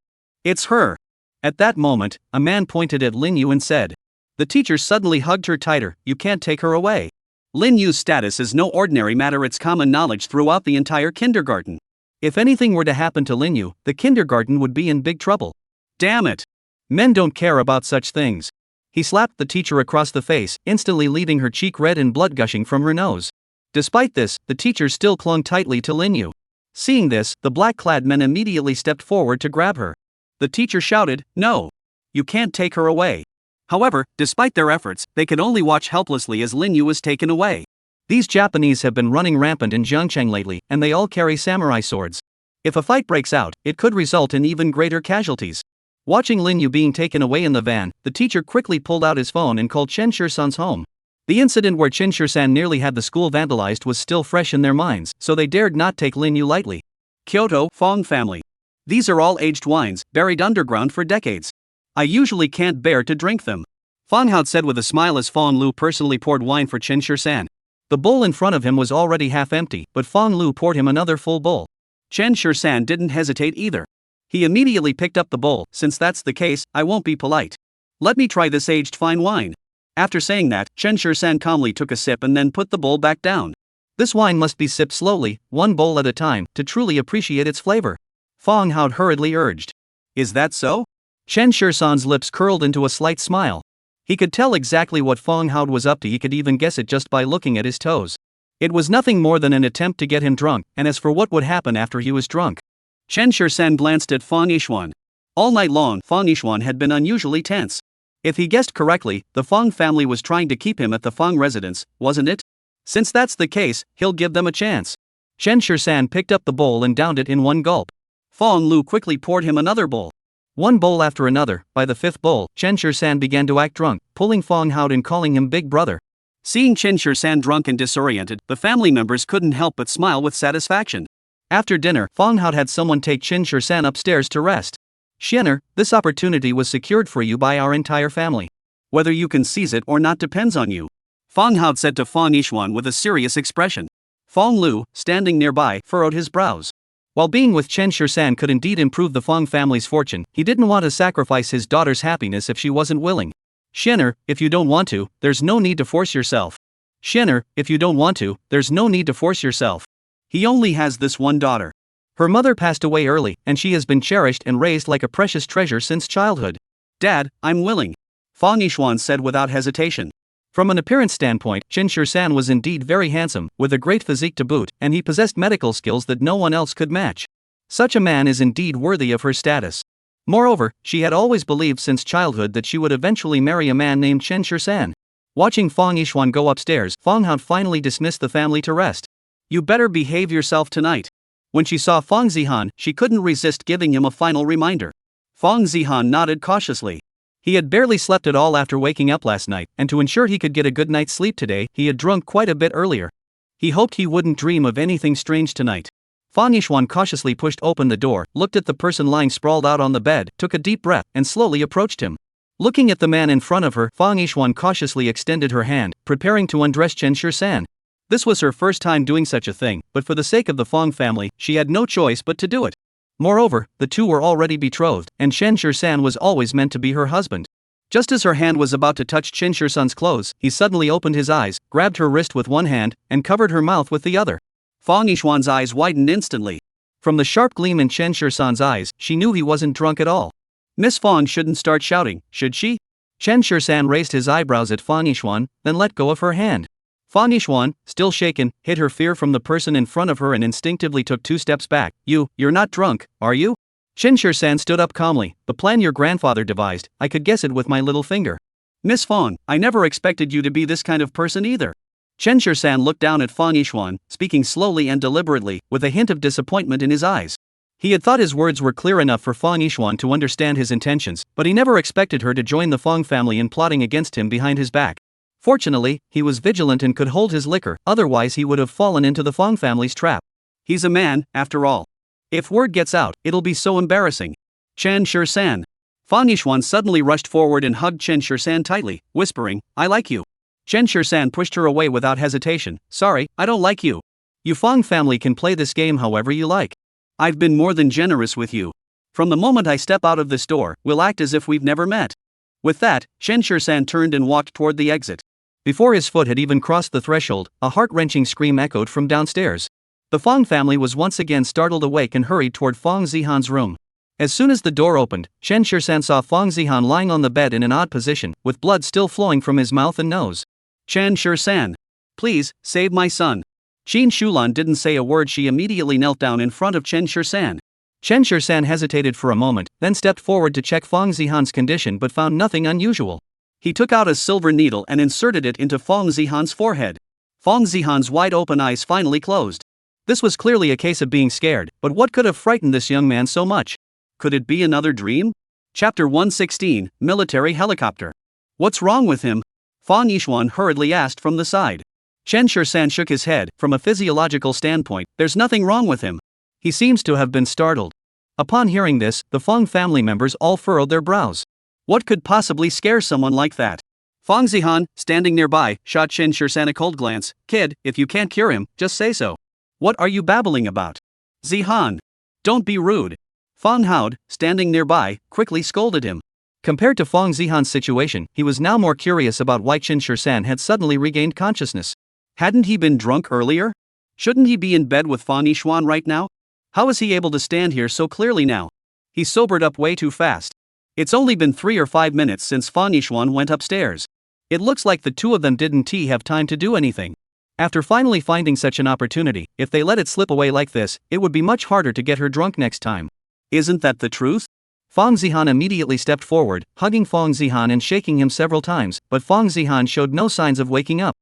"It's her!" At that moment, a man pointed at Lin Yu and said. The teacher suddenly hugged her tighter. "You can't take her away. Lin Yu's status is no ordinary matter, it's common knowledge throughout the entire kindergarten. If anything were to happen to Lin Yu, the kindergarten would be in big trouble. Damn it! Men don't care about such things." He slapped the teacher across the face, instantly leaving her cheek red and blood gushing from her nose. Despite this, the teacher still clung tightly to Lin Yu. Seeing this, the black-clad men immediately stepped forward to grab her. The teacher shouted, "No! You can't take her away." However, despite their efforts, they could only watch helplessly as Lin Yu was taken away. These Japanese have been running rampant in Zhangcheng lately, and they all carry samurai swords. If a fight breaks out, it could result in even greater casualties. Watching Lin Yu being taken away in the van, the teacher quickly pulled out his phone and called Chen Shirsan's home. The incident where Chen Shirsan nearly had the school vandalized was still fresh in their minds, so they dared not take Lin Yu lightly. Kyoto, Fong family. These are all aged wines, buried underground for decades. I usually can't bear to drink them, Fong Hao said with a smile as Fong Lu personally poured wine for Chen Shirsan. The bowl in front of him was already half empty, but Fong Lu poured him another full bowl. Chen Shirsan didn't hesitate either. He immediately picked up the bowl. "Since that's the case, I won't be polite. Let me try this aged fine wine." After saying that, Chen Shirsan calmly took a sip and then put the bowl back down. This wine must be sipped slowly, one bowl at a time, to truly appreciate its flavor, Fong Hao hurriedly urged. "Is that so?" Chen Shirsan's lips curled into a slight smile. He could tell exactly what Fong Hao was up to. He could even guess it just by looking at his toes. It was nothing more than an attempt to get him drunk, and as for what would happen after he was drunk. Chen Shirsan glanced at Fong Yishuan. All night long, Fong Yishuan had been unusually tense. If he guessed correctly, the Fong family was trying to keep him at the Fong residence, wasn't it? Since that's the case, he'll give them a chance. Chen Shirsan picked up the bowl and downed it in one gulp. Fong Lu quickly poured him another bowl. One bowl after another. By the fifth bowl, Chen Shirsan began to act drunk, pulling Fong Hao and calling him big brother. Seeing Chen Shirsan drunk and disoriented, the family members couldn't help but smile with satisfaction. After dinner, Fong Hao had someone take Chen Shirsan upstairs to rest. "Xianer, this opportunity was secured for you by our entire family. Whether you can seize it or not depends on you," Fong Hao said to Fong Yishuan with a serious expression. Fong Lu, standing nearby, furrowed his brows. While being with Chen Shirsan could indeed improve the Fong family's fortune, he didn't want to sacrifice his daughter's happiness if she wasn't willing. "Xianer, if you don't want to, there's no need to force yourself. Xianer, if you don't want to, there's no need to force yourself. He only has this one daughter. Her mother passed away early, and she has been cherished and raised like a precious treasure since childhood." "Dad, I'm willing," Fong Yishuan said without hesitation. From an appearance standpoint, Chen Shirsan was indeed very handsome, with a great physique to boot, and he possessed medical skills that no one else could match. Such a man is indeed worthy of her status. Moreover, she had always believed since childhood that she would eventually marry a man named Chen Shirsan. Watching Fong Yishuan go upstairs, Fong Hao finally dismissed the family to rest. "You better behave yourself tonight." When she saw Fong Zihan, she couldn't resist giving him a final reminder. Fong Zihan nodded cautiously. He had barely slept at all after waking up last night, and to ensure he could get a good night's sleep today, he had drunk quite a bit earlier. He hoped he wouldn't dream of anything strange tonight. Fong Yishuan cautiously pushed open the door, looked at the person lying sprawled out on the bed, took a deep breath, and slowly approached him. Looking at the man in front of her, Fong Yishuan cautiously extended her hand, preparing to undress Chen Shirsan. This was her first time doing such a thing, but for the sake of the Fong family, she had no choice but to do it. Moreover, the two were already betrothed, and Chen Shirsan was always meant to be her husband. Just as her hand was about to touch Chen Shirsan's clothes, he suddenly opened his eyes, grabbed her wrist with one hand, and covered her mouth with the other. Fong Yishuan's eyes widened instantly. From the sharp gleam in Chen Shirsan's eyes, she knew he wasn't drunk at all. Miss Fong shouldn't start shouting, should she? Chen Shirsan raised his eyebrows at Fong Yishuan, then let go of her hand. Fang Yishuan, still shaken, hid her fear from the person in front of her and instinctively took 2 steps back. You're not drunk, are you? Chen Shisan stood up calmly. The plan your grandfather devised, I could guess it with my little finger. Miss Fang, I never expected you to be this kind of person either. Chen Shisan looked down at Fang Yishuan, speaking slowly and deliberately, with a hint of disappointment in his eyes. He had thought his words were clear enough for Fang Yishuan to understand his intentions, but he never expected her to join the Fang family in plotting against him behind his back. Fortunately, he was vigilant and could hold his liquor, otherwise he would have fallen into the Fang family's trap. He's a man, after all. If word gets out, it'll be so embarrassing. Chen Shisan. Fang Yishuan suddenly rushed forward and hugged Chen Shisan tightly, whispering, I like you. Chen Shisan pushed her away without hesitation. Sorry, I don't like you. You Fang family can play this game however you like. I've been more than generous with you. From the moment I step out of this door, we'll act as if we've never met. With that, Chen Shisan turned and walked toward the exit. Before his foot had even crossed the threshold, a heart-wrenching scream echoed from downstairs. The Fang family was once again startled awake and hurried toward Fang Zihan's room. As soon as the door opened, Chen Shisan saw Fang Zihan lying on the bed in an odd position, with blood still flowing from his mouth and nose. Chen Shisan. Please, save my son. Qin Shulan didn't say a word. She immediately knelt down in front of Chen Shisan. Chen Shisan hesitated for a moment, then stepped forward to check Fang Zihan's condition but found nothing unusual. He took out a silver needle and inserted it into Fang Zihan's forehead. Fang Zihan's wide-open eyes finally closed. This was clearly a case of being scared, but what could have frightened this young man so much? Could it be another dream? Chapter 116, Military Helicopter. What's wrong with him? Fang Yishuan hurriedly asked from the side. Chen Shisan shook his head. From a physiological standpoint, there's nothing wrong with him. He seems to have been startled. Upon hearing this, the Fang family members all furrowed their brows. What could possibly scare someone like that? Fang Zihan, standing nearby, shot Chen Shisan a cold glance. Kid, if you can't cure him, just say so. What are you babbling about? Zihan. Don't be rude. Fang Haod, standing nearby, quickly scolded him. Compared to Fang Zihan's situation, he was now more curious about why Chen Shisan had suddenly regained consciousness. Hadn't he been drunk earlier? Shouldn't he be in bed with Fang Yishuan right now? How is he able to stand here so clearly now? He sobered up way too fast. It's only been 3 or 5 minutes since Fang Yishuan went upstairs. It looks like the two of them didn't have time to do anything. After finally finding such an opportunity, if they let it slip away like this, it would be much harder to get her drunk next time. Isn't that the truth? Fang Zihan immediately stepped forward, hugging Fang Zihan and shaking him several times, but Fang Zihan showed no signs of waking up.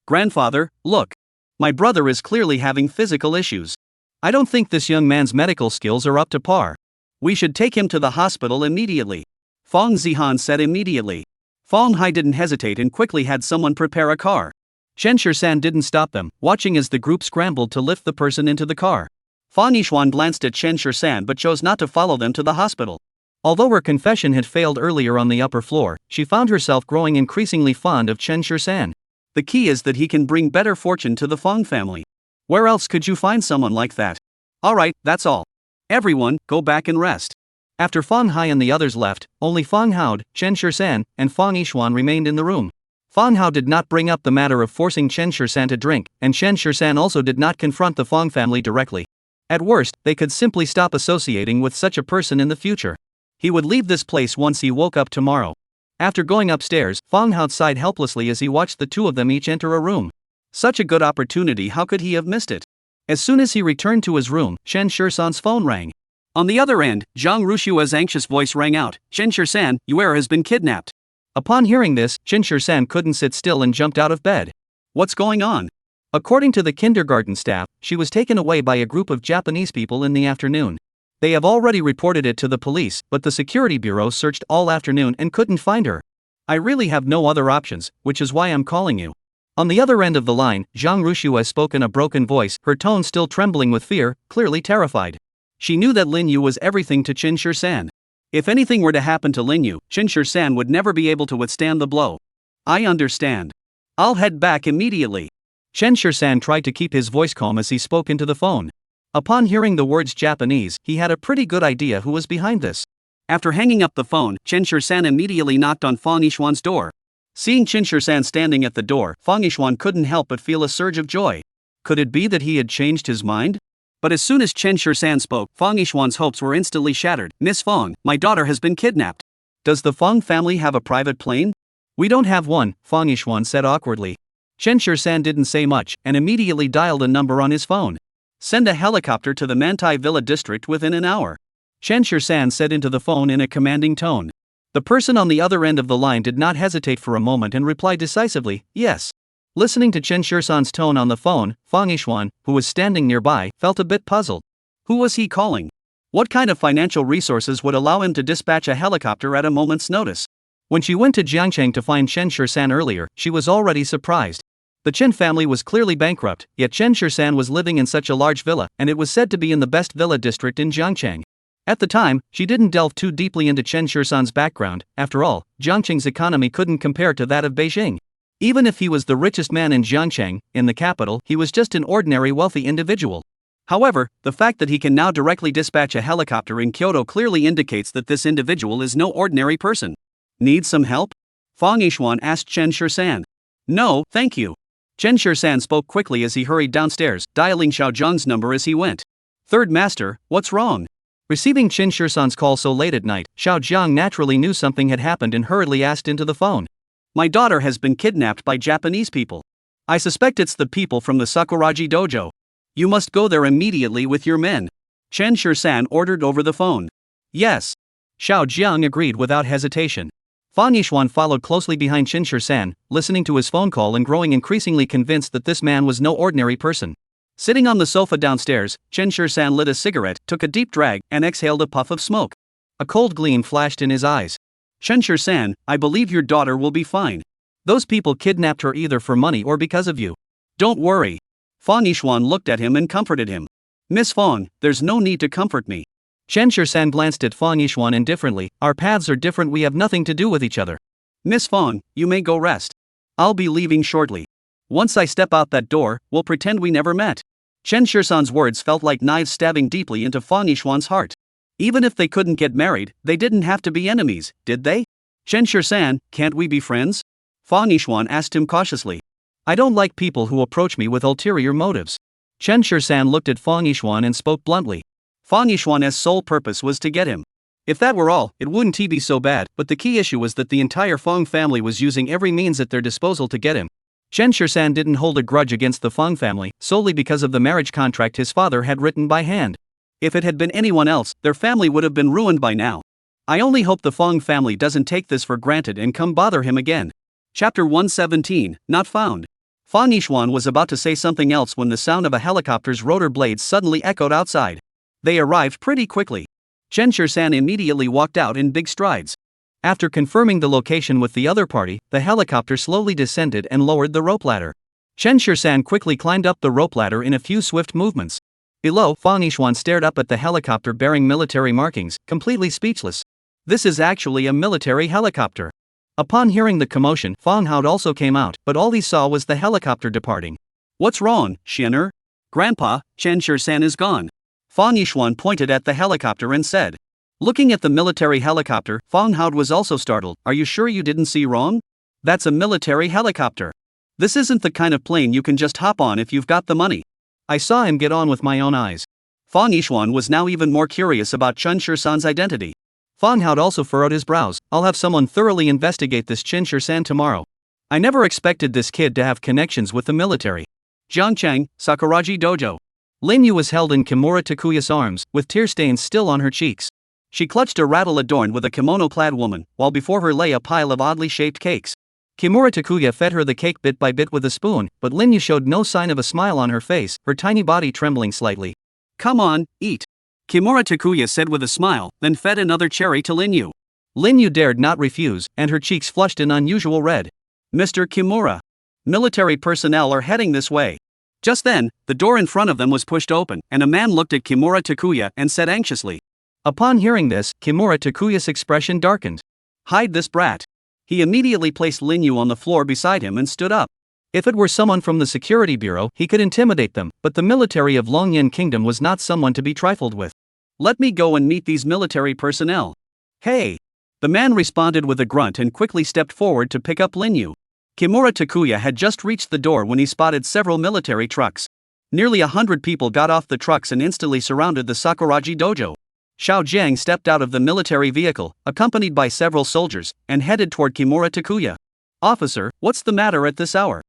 Grandfather, look. My brother is clearly having physical issues. I don't think this young man's medical skills are up to par. We should take him to the hospital immediately. Fang Zihan said immediately. Fang Hai didn't hesitate and quickly had someone prepare a car. Chen Shisan didn't stop them, watching as the group scrambled to lift the person into the car. Fang Yishuan glanced at Chen Shisan but chose not to follow them to the hospital. Although her confession had failed earlier on the upper floor, she found herself growing increasingly fond of Chen Shisan. The key is that he can bring better fortune to the Fang family. Where else could you find someone like that? Alright, that's all. Everyone, go back and rest. After Fang Hai and the others left, only Fang Haod, Chen Shisan, and Fang Yishuan remained in the room. Fang Hao did not bring up the matter of forcing Chen Shisan to drink, and Chen Shisan also did not confront the Fang family directly. At worst, they could simply stop associating with such a person in the future. He would leave this place once he woke up tomorrow. After going upstairs, Fang Hao sighed helplessly as he watched the two of them each enter a room. Such a good opportunity, how could he have missed it? As soon as he returned to his room, Chen Shisan's phone rang. On the other end, Zhang Rushua's anxious voice rang out, Chen Shisan, your heir has been kidnapped. Upon hearing this, Chen Shisan couldn't sit still and jumped out of bed. What's going on? According to the kindergarten staff, she was taken away by a group of Japanese people in the afternoon. They have already reported it to the police, but the security bureau searched all afternoon and couldn't find her. I really have no other options, which is why I'm calling you. On the other end of the line, Zhang Rushua spoke in a broken voice, her tone still trembling with fear, clearly terrified. She knew that Lin Yu was everything to Chen Shisan. If anything were to happen to Lin Yu, Chen Shisan would never be able to withstand the blow. I understand. I'll head back immediately. Chen Shisan tried to keep his voice calm as he spoke into the phone. Upon hearing the words Japanese, he had a pretty good idea who was behind this. After hanging up the phone, Chen Shisan immediately knocked on Fang Yishuan's door. Seeing Chen Shisan standing at the door, Fang Yishuan couldn't help but feel a surge of joy. Could it be that he had changed his mind? But as soon as Chen Shisan spoke, Fang Yishuan's hopes were instantly shattered. Miss Fang, my daughter has been kidnapped. Does the Fang family have a private plane? We don't have one, Fang Yishuan said awkwardly. Chen Shirsan didn't say much and immediately dialed a number on his phone. Send a helicopter to the Mantai Villa district within an hour, Chen Shirsan said into the phone in a commanding tone. The person on the other end of the line did not hesitate for a moment and replied decisively, yes. Listening to Chen Shirsan's tone on the phone, Fang Yishuan, who was standing nearby, felt a bit puzzled. Who was he calling? What kind of financial resources would allow him to dispatch a helicopter at a moment's notice? When she went to Jiangcheng to find Chen Shirsan earlier, she was already surprised. The Chen family was clearly bankrupt, yet Chen Shirsan was living in such a large villa, and it was said to be in the best villa district in Jiangcheng. At the time, she didn't delve too deeply into Chen Shirsan's background. After all, Jiangcheng's economy couldn't compare to that of Beijing. Even if he was the richest man in Jiangcheng, in the capital, he was just an ordinary wealthy individual. However, the fact that he can now directly dispatch a helicopter in Kyoto clearly indicates that this individual is no ordinary person. Need some help? Fang Yishuan asked Chen Shirsan. No, thank you. Chen Shirsan spoke quickly as he hurried downstairs, dialing Xiao Zhang's number as he went. Third master, what's wrong? Receiving Chen Shirsan's call so late at night, Xiao Zhang naturally knew something had happened and hurriedly asked into the phone. My daughter has been kidnapped by Japanese people. I suspect it's the people from the Sakuraji dojo. You must go there immediately with your men, Chen Shirsan ordered over the phone. Yes. Xiao Zhang agreed without hesitation. Fang Yishuan followed closely behind Chen Shirsan, listening to his phone call and growing increasingly convinced that this man was no ordinary person. Sitting on the sofa downstairs, Chen Shirsan lit a cigarette, took a deep drag, and exhaled a puff of smoke. A cold gleam flashed in his eyes. Chen Shirsan, I believe your daughter will be fine. Those people kidnapped her either for money or because of you. Don't worry. Fang Yishuan looked at him and comforted him. Miss Fang, there's no need to comfort me. Chen Shirsan glanced at Fang Yishuan indifferently. Our paths are different, we have nothing to do with each other. Miss Fang, you may go rest. I'll be leaving shortly. Once I step out that door, we'll pretend we never met. Chen Shirsan's words felt like knives stabbing deeply into Fang Yishuan's heart. Even if they couldn't get married, they didn't have to be enemies, did they? Chen Shirsan, can't we be friends? Fang Yishuan asked him cautiously. I don't like people who approach me with ulterior motives. Chen Shirsan looked at Fang Yishuan and spoke bluntly. Fang Yishuan's sole purpose was to get him. If that were all, it wouldn't be so bad, but the key issue was that the entire Fang family was using every means at their disposal to get him. Chen Shirsan didn't hold a grudge against the Fang family, solely because of the marriage contract his father had written by hand. If it had been anyone else, their family would have been ruined by now. I only hope the Fang family doesn't take this for granted and come bother him again. Chapter 117, Not Found. Fang Yishuan was about to say something else when the sound of a helicopter's rotor blades suddenly echoed outside. They arrived pretty quickly. Chen Shirsan immediately walked out in big strides. After confirming the location with the other party, the helicopter slowly descended and lowered the rope ladder. Chen Shirsan quickly climbed up the rope ladder in a few swift movements. Below, Fang Yishuan stared up at the helicopter bearing military markings, completely speechless. This is actually a military helicopter. Upon hearing the commotion, Fang Hao also came out, but all he saw was the helicopter departing. What's wrong, Xianer? Grandpa, Chen Shirsan is gone. Fang Yishuan pointed at the helicopter and said. Looking at the military helicopter, Fang Hao was also startled. Are you sure you didn't see wrong? That's a military helicopter. This isn't the kind of plane you can just hop on if you've got the money. I saw him get on with my own eyes. Fang Yishuan was now even more curious about Chen Shirsan's identity. Fang Hao also furrowed his brows. I'll have someone thoroughly investigate this Chen Shirsan tomorrow. I never expected this kid to have connections with the military. Jiangcheng, Sakuraji Dojo. Lin Yu was held in Kimura Takuya's arms, with tear stains still on her cheeks. She clutched a rattle adorned with a kimono-clad woman, while before her lay a pile of oddly shaped cakes. Kimura Takuya fed her the cake bit by bit with a spoon, but Lin Yu showed no sign of a smile on her face, her tiny body trembling slightly. Come on, eat. Kimura Takuya said with a smile, then fed another cherry to Lin Yu. Lin Yu dared not refuse, and her cheeks flushed an unusual red. Mr. Kimura. Military personnel are heading this way. Just then, the door in front of them was pushed open, and a man looked at Kimura Takuya and said anxiously. Upon hearing this, Kimura Takuya's expression darkened. Hide this brat. He immediately placed Lin Yu on the floor beside him and stood up. If it were someone from the security bureau, he could intimidate them, but the military of Longyan Kingdom was not someone to be trifled with. Let me go and meet these military personnel. Hey! The man responded with a grunt and quickly stepped forward to pick up Lin Yu. Kimura Takuya had just reached the door when he spotted several military trucks. Nearly 100 people got off the trucks and instantly surrounded the Sakuraji dojo. Xiao Jiang stepped out of the military vehicle, accompanied by several soldiers, and headed toward Kimura Takuya. Officer, what's the matter at this hour?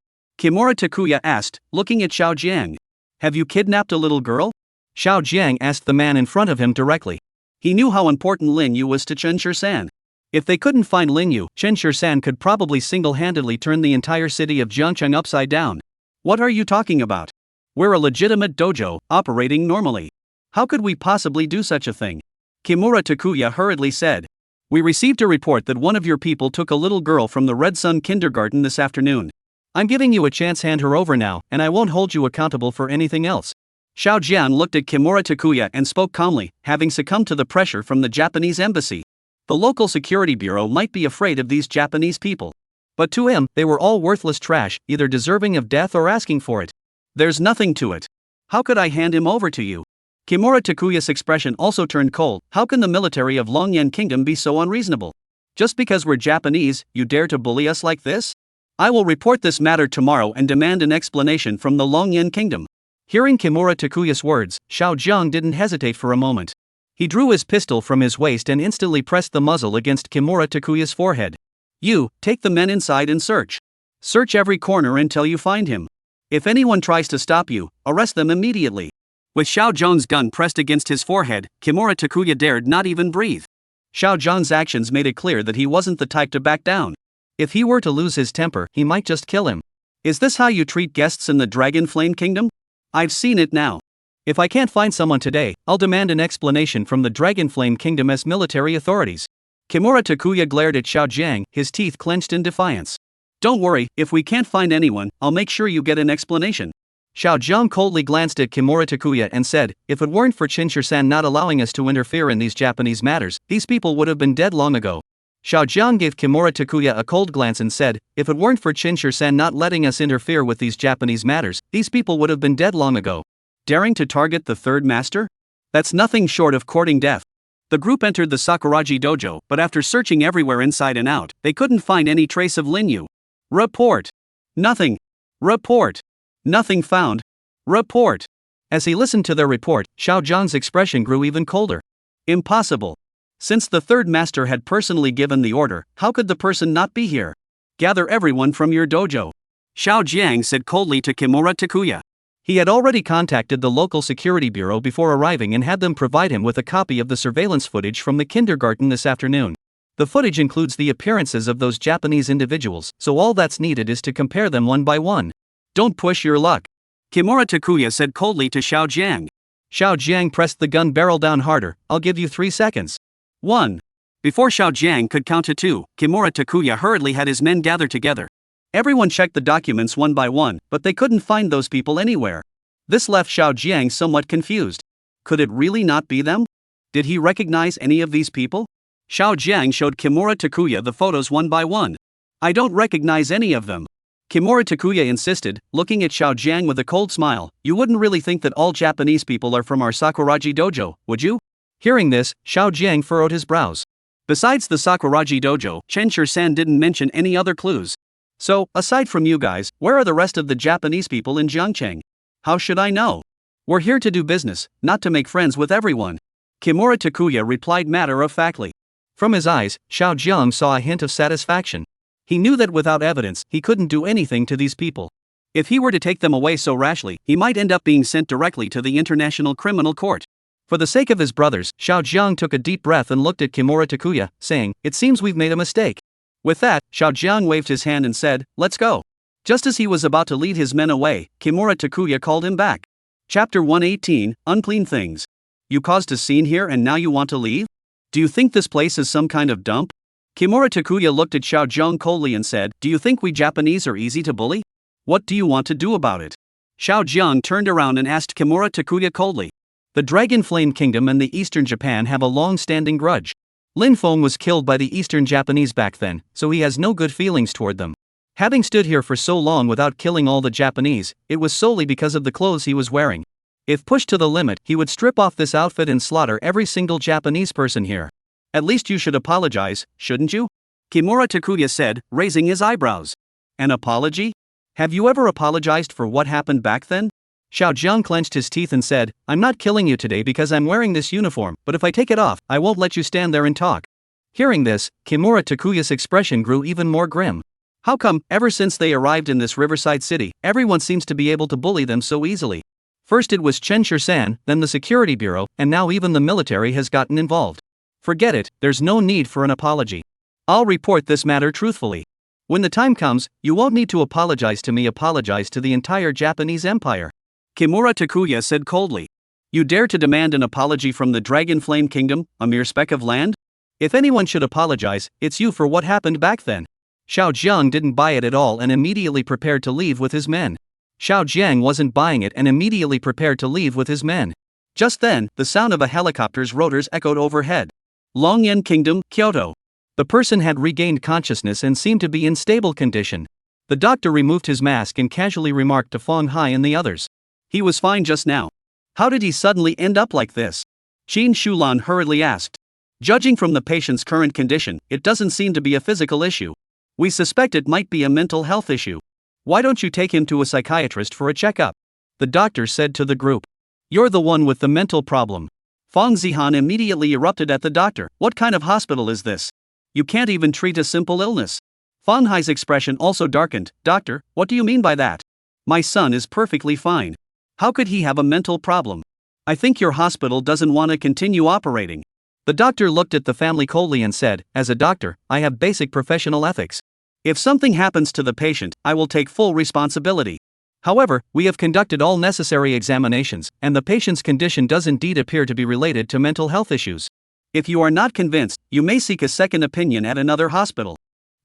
Kimura Takuya asked, looking at Xiao Jiang. Have you kidnapped a little girl? Xiao Jiang asked the man in front of him directly. He knew how important Lin Yu was to Chen Shirsan. If they couldn't find Lin Yu, Chen Shirsan could probably single-handedly turn the entire city of Jiangcheng upside down. What are you talking about? We're a legitimate dojo, operating normally. How could we possibly do such a thing? Kimura Takuya hurriedly said. We received a report that one of your people took a little girl from the Red Sun kindergarten this afternoon. I'm giving you a chance, hand her over now, and I won't hold you accountable for anything else. Xiao Jian looked at Kimura Takuya and spoke calmly, having succumbed to the pressure from the Japanese embassy. The local security bureau might be afraid of these Japanese people. But to him, they were all worthless trash, either deserving of death or asking for it. There's nothing to it. How could I hand him over to you? Kimura Takuya's expression also turned cold. How can the military of Longyan Kingdom be so unreasonable? Just because we're Japanese, you dare to bully us like this? I will report this matter tomorrow and demand an explanation from the Longyan Kingdom. Hearing Kimura Takuya's words, Xiao Jiang didn't hesitate for a moment. He drew his pistol from his waist and instantly pressed the muzzle against Kimura Takuya's forehead. You, take the men inside and search. Search every corner until you find him. If anyone tries to stop you, arrest them immediately. With Xiao Zhang's gun pressed against his forehead, Kimura Takuya dared not even breathe. Xiao Zhang's actions made it clear that he wasn't the type to back down. If he were to lose his temper, he might just kill him. Is this how you treat guests in the Dragon Flame Kingdom? I've seen it now. If I can't find someone today, I'll demand an explanation from the Dragon Flame Kingdom as military authorities. Kimura Takuya glared at Xiao Jiang, his teeth clenched in defiance. Don't worry, if we can't find anyone, I'll make sure you get an explanation. Xiao Jiang coldly glanced at Kimura Takuya and said, if it weren't for Chen Shirsan not allowing us to interfere in these Japanese matters, these people would have been dead long ago. Xiao Jiang gave Kimura Takuya a cold glance and said, if it weren't for Chen Shirsan not letting us interfere with these Japanese matters, these people would have been dead long ago. Daring to target the third master? That's nothing short of courting death. The group entered the Sakuraji dojo, but after searching everywhere inside and out, they couldn't find any trace of Lin Yu. Report. Nothing. Report. Nothing found. Report. As he listened to their report, Xiao Jiang's expression grew even colder. Impossible. Since the third master had personally given the order, how could the person not be here? Gather everyone from your dojo. Xiao Jiang said coldly to Kimura Takuya. He had already contacted the local security bureau before arriving and had them provide him with a copy of the surveillance footage from the kindergarten this afternoon. The footage includes the appearances of those Japanese individuals, so all that's needed is to compare them one by one. Don't push your luck. Kimura Takuya said coldly to Xiao Jiang. Xiao Jiang pressed the gun barrel down harder. I'll give you 3 seconds. 1. Before Xiao Jiang could count to 2, Kimura Takuya hurriedly had his men gather together. Everyone checked the documents one by one, but they couldn't find those people anywhere. This left Xiao Jiang somewhat confused. Could it really not be them? Did he recognize any of these people? Xiao Jiang showed Kimura Takuya the photos one by one. I don't recognize any of them. Kimura Takuya insisted, looking at Xiao Jiang with a cold smile. You wouldn't really think that all Japanese people are from our Sakuraji dojo, would you? Hearing this, Xiao Jiang furrowed his brows. Besides the Sakuraji dojo, Chen Shirsan didn't mention any other clues. So, aside from you guys, where are the rest of the Japanese people in Jiangcheng? How should I know? We're here to do business, not to make friends with everyone. Kimura Takuya replied matter-of-factly. From his eyes, Xiao Jiang saw a hint of satisfaction. He knew that without evidence, he couldn't do anything to these people. If he were to take them away so rashly, he might end up being sent directly to the International Criminal Court. For the sake of his brothers, Xiao Jiang took a deep breath and looked at Kimura Takuya, saying, it seems we've made a mistake. With that, Xiao Jiang waved his hand and said, let's go. Just as he was about to lead his men away, Kimura Takuya called him back. Chapter 118, Unclean Things. You caused a scene here and now you want to leave? Do you think this place is some kind of dump? Kimura Takuya looked at Xiao Jiang coldly and said, do you think we Japanese are easy to bully? What do you want to do about it? Xiao Jiang turned around and asked Kimura Takuya coldly. The Dragon Flame Kingdom and the Eastern Japan have a long-standing grudge. Lin Feng was killed by the Eastern Japanese back then, so he has no good feelings toward them. Having stood here for so long without killing all the Japanese, it was solely because of the clothes he was wearing. If pushed to the limit, he would strip off this outfit and slaughter every single Japanese person here. At least you should apologize, shouldn't you? Kimura Takuya said, raising his eyebrows. An apology? Have you ever apologized for what happened back then? Xiao Jiang clenched his teeth and said, I'm not killing you today because I'm wearing this uniform, but if I take it off, I won't let you stand there and talk. Hearing this, Kimura Takuya's expression grew even more grim. How come, ever since they arrived in this riverside city, everyone seems to be able to bully them so easily? First it was Chen Shirsan, then the security bureau, and now even the military has gotten involved. Forget it, there's no need for an apology. I'll report this matter truthfully. When the time comes, you won't need to apologize to me, apologize to the entire Japanese empire. Kimura Takuya said coldly. You dare to demand an apology from the Dragon Flame Kingdom, a mere speck of land? If anyone should apologize, it's you for what happened back then. Xiao Jiang didn't buy it at all and immediately prepared to leave with his men. Xiao Jiang wasn't buying it and immediately prepared to leave with his men. Just then, the sound of a helicopter's rotors echoed overhead. Longyan Kingdom, Kyoto. The person had regained consciousness and seemed to be in stable condition. The doctor removed his mask and casually remarked to Fong Hai and the others. He was fine just now. How did he suddenly end up like this? Qin Shulan hurriedly asked. Judging from the patient's current condition, it doesn't seem to be a physical issue. We suspect it might be a mental health issue. Why don't you take him to a psychiatrist for a checkup? The doctor said to the group. You're the one with the mental problem. Fong Zihan immediately erupted at the doctor. What kind of hospital is this? You can't even treat a simple illness. Fong Hai's expression also darkened. Doctor, what do you mean by that? My son is perfectly fine. How could he have a mental problem? I think your hospital doesn't want to continue operating. The doctor looked at the family coldly and said, as a doctor, I have basic professional ethics. If something happens to the patient, I will take full responsibility. However, we have conducted all necessary examinations, and the patient's condition does indeed appear to be related to mental health issues. If you are not convinced, you may seek a second opinion at another hospital.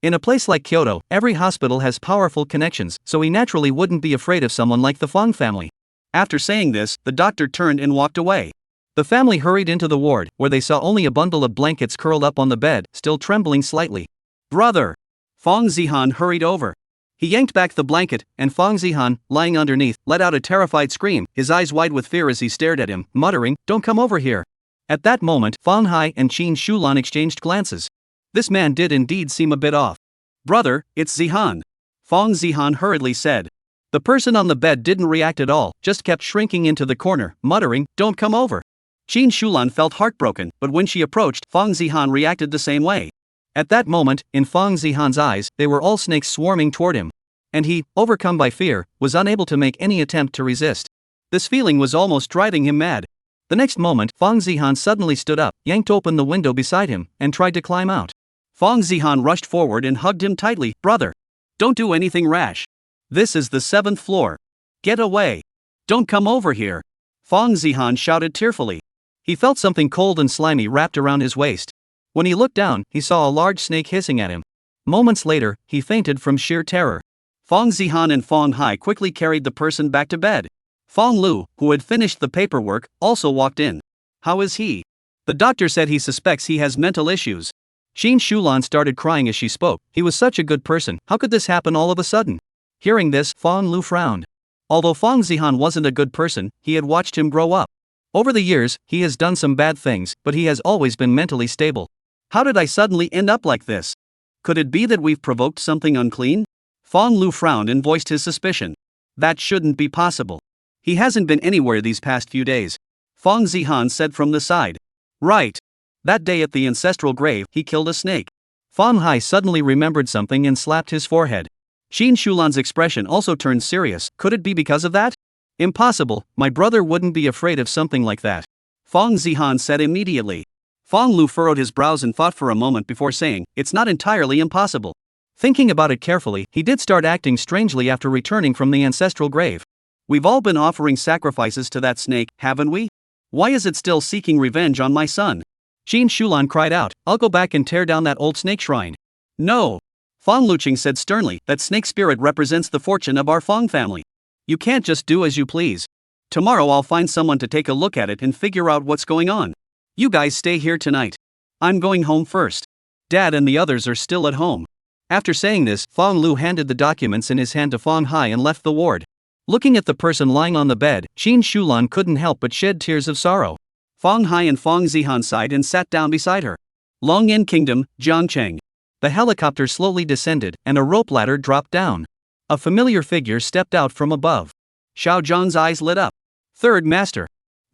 In a place like Kyoto, every hospital has powerful connections, so he naturally wouldn't be afraid of someone like the Fong family. After saying this, the doctor turned and walked away. The family hurried into the ward, where they saw only a bundle of blankets curled up on the bed, still trembling slightly. Brother! Fong Zihan hurried over. He yanked back the blanket, and Fong Zihan, lying underneath, let out a terrified scream, his eyes wide with fear as he stared at him, muttering, Don't come over here. At that moment, Fong Hai and Qin Shulan exchanged glances. This man did indeed seem a bit off. Brother, it's Zihan. Fong Zihan hurriedly said. The person on the bed didn't react at all, just kept shrinking into the corner, muttering, Don't come over. Qin Shulan felt heartbroken, but when she approached, Fong Zihan reacted the same way. At that moment, in Fong Zihan's eyes, they were all snakes swarming toward him. And he, overcome by fear, was unable to make any attempt to resist. This feeling was almost driving him mad. The next moment, Fong Zihan suddenly stood up, yanked open the window beside him, and tried to climb out. Fong Zihan rushed forward and hugged him tightly. Brother! Don't do anything rash. This is the 7th floor. Get away. Don't come over here. Fong Zihan shouted tearfully. He felt something cold and slimy wrapped around his waist. When he looked down, he saw a large snake hissing at him. Moments later, he fainted from sheer terror. Fong Zihan and Fong Hai quickly carried the person back to bed. Fong Lu, who had finished the paperwork, also walked in. How is he? The doctor said he suspects he has mental issues. Qin Shulan started crying as she spoke. He was such a good person, how could this happen all of a sudden? Hearing this, Fong Lu frowned. Although Fong Zihan wasn't a good person, he had watched him grow up. Over the years, he has done some bad things, but he has always been mentally stable. How did I suddenly end up like this? Could it be that we've provoked something unclean? Fong Lu frowned and voiced his suspicion. That shouldn't be possible. He hasn't been anywhere these past few days. Fong Zihan said from the side. Right. That day at the ancestral grave, he killed a snake. Fong Hai suddenly remembered something and slapped his forehead. Qin Shulan's expression also turned serious. Could it be because of that? Impossible, my brother wouldn't be afraid of something like that. Fong Zihan said immediately. Fong Lu furrowed his brows and thought for a moment before saying, It's not entirely impossible. Thinking about it carefully, he did start acting strangely after returning from the ancestral grave. We've all been offering sacrifices to that snake, haven't we? Why is it still seeking revenge on my son? Qin Shulan cried out, I'll go back and tear down that old snake shrine. No. Fong Luqing said sternly, that snake spirit represents the fortune of our Fong family. You can't just do as you please. Tomorrow I'll find someone to take a look at it and figure out what's going on. You guys stay here tonight. I'm going home first. Dad and the others are still at home. After saying this, Fong Lu handed the documents in his hand to Fong Hai and left the ward. Looking at the person lying on the bed, Qin Shulan couldn't help but shed tears of sorrow. Fong Hai and Fong Zihan sighed and sat down beside her. Longyan Kingdom, Jiangcheng. The helicopter slowly descended, and a rope ladder dropped down. A familiar figure stepped out from above. Xiao Zhang's eyes lit up. Third Master.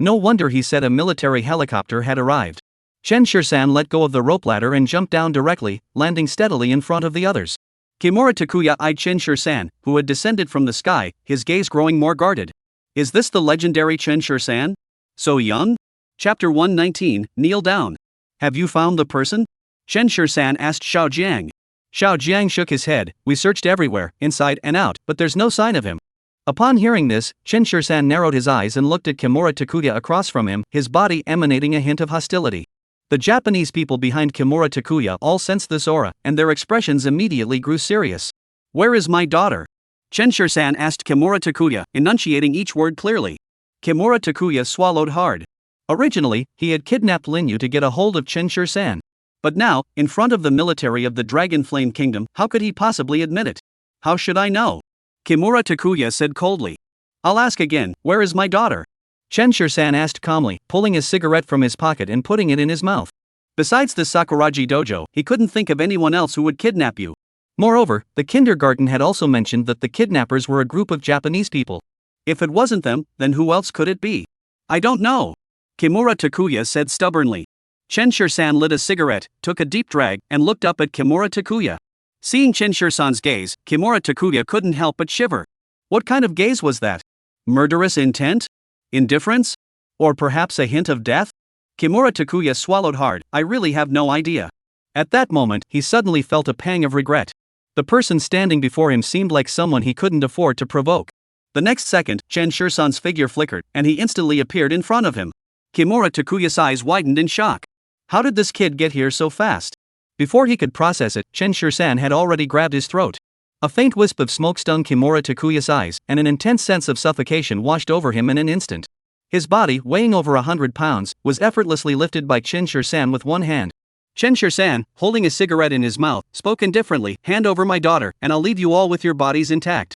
No wonder he said a military helicopter had arrived. Chen Shirsan let go of the rope ladder and jumped down directly, landing steadily in front of the others. Kimura Takuya eyed Chen-shur-san, who had descended from the sky, his gaze growing more guarded. Is this the legendary Chen-shur-san? So young? Chapter 119, Kneel Down. Have you found the person? Chen-shur-san asked Xiao Jiang. Xiao Jiang shook his head. We searched everywhere, inside and out, but there's no sign of him. Upon hearing this, Chen-shur-san narrowed his eyes and looked at Kimura Takuya across from him, his body emanating a hint of hostility. The Japanese people behind Kimura Takuya all sensed this aura, and their expressions immediately grew serious. Where is my daughter? Chen-shur-san asked Kimura Takuya, enunciating each word clearly. Kimura Takuya swallowed hard. Originally, he had kidnapped Lin Yu to get a hold of Chen-shur-san. But now, in front of the military of the Dragon Flame Kingdom, how could he possibly admit it? How should I know? Kimura Takuya said coldly. I'll ask again, where is my daughter? Chen-shur-san asked calmly, pulling a cigarette from his pocket and putting it in his mouth. Besides the Sakuraji dojo, he couldn't think of anyone else who would kidnap you. Moreover, the kindergarten had also mentioned that the kidnappers were a group of Japanese people. If it wasn't them, then who else could it be? I don't know. Kimura Takuya said stubbornly. Chen-shur-san lit a cigarette, took a deep drag, and looked up at Kimura Takuya. Seeing Chen-shur-san's gaze, Kimura Takuya couldn't help but shiver. What kind of gaze was that? Murderous intent? Indifference? Or perhaps a hint of death? Kimura Takuya swallowed hard. I really have no idea. At that moment, he suddenly felt a pang of regret. The person standing before him seemed like someone he couldn't afford to provoke. The next second, Chen-shur-san's figure flickered, and he instantly appeared in front of him. Kimura Takuya's eyes widened in shock. How did this kid get here so fast? Before he could process it, Chen-shur-san had already grabbed his throat. A faint wisp of smoke stung Kimura Takuya's eyes, and an intense sense of suffocation washed over him in an instant. His body, weighing over 100 pounds, was effortlessly lifted by Chen-shur-san with one hand. Chen-shur-san, holding a cigarette in his mouth, spoke indifferently, hand over my daughter, and I'll leave you all with your bodies intact.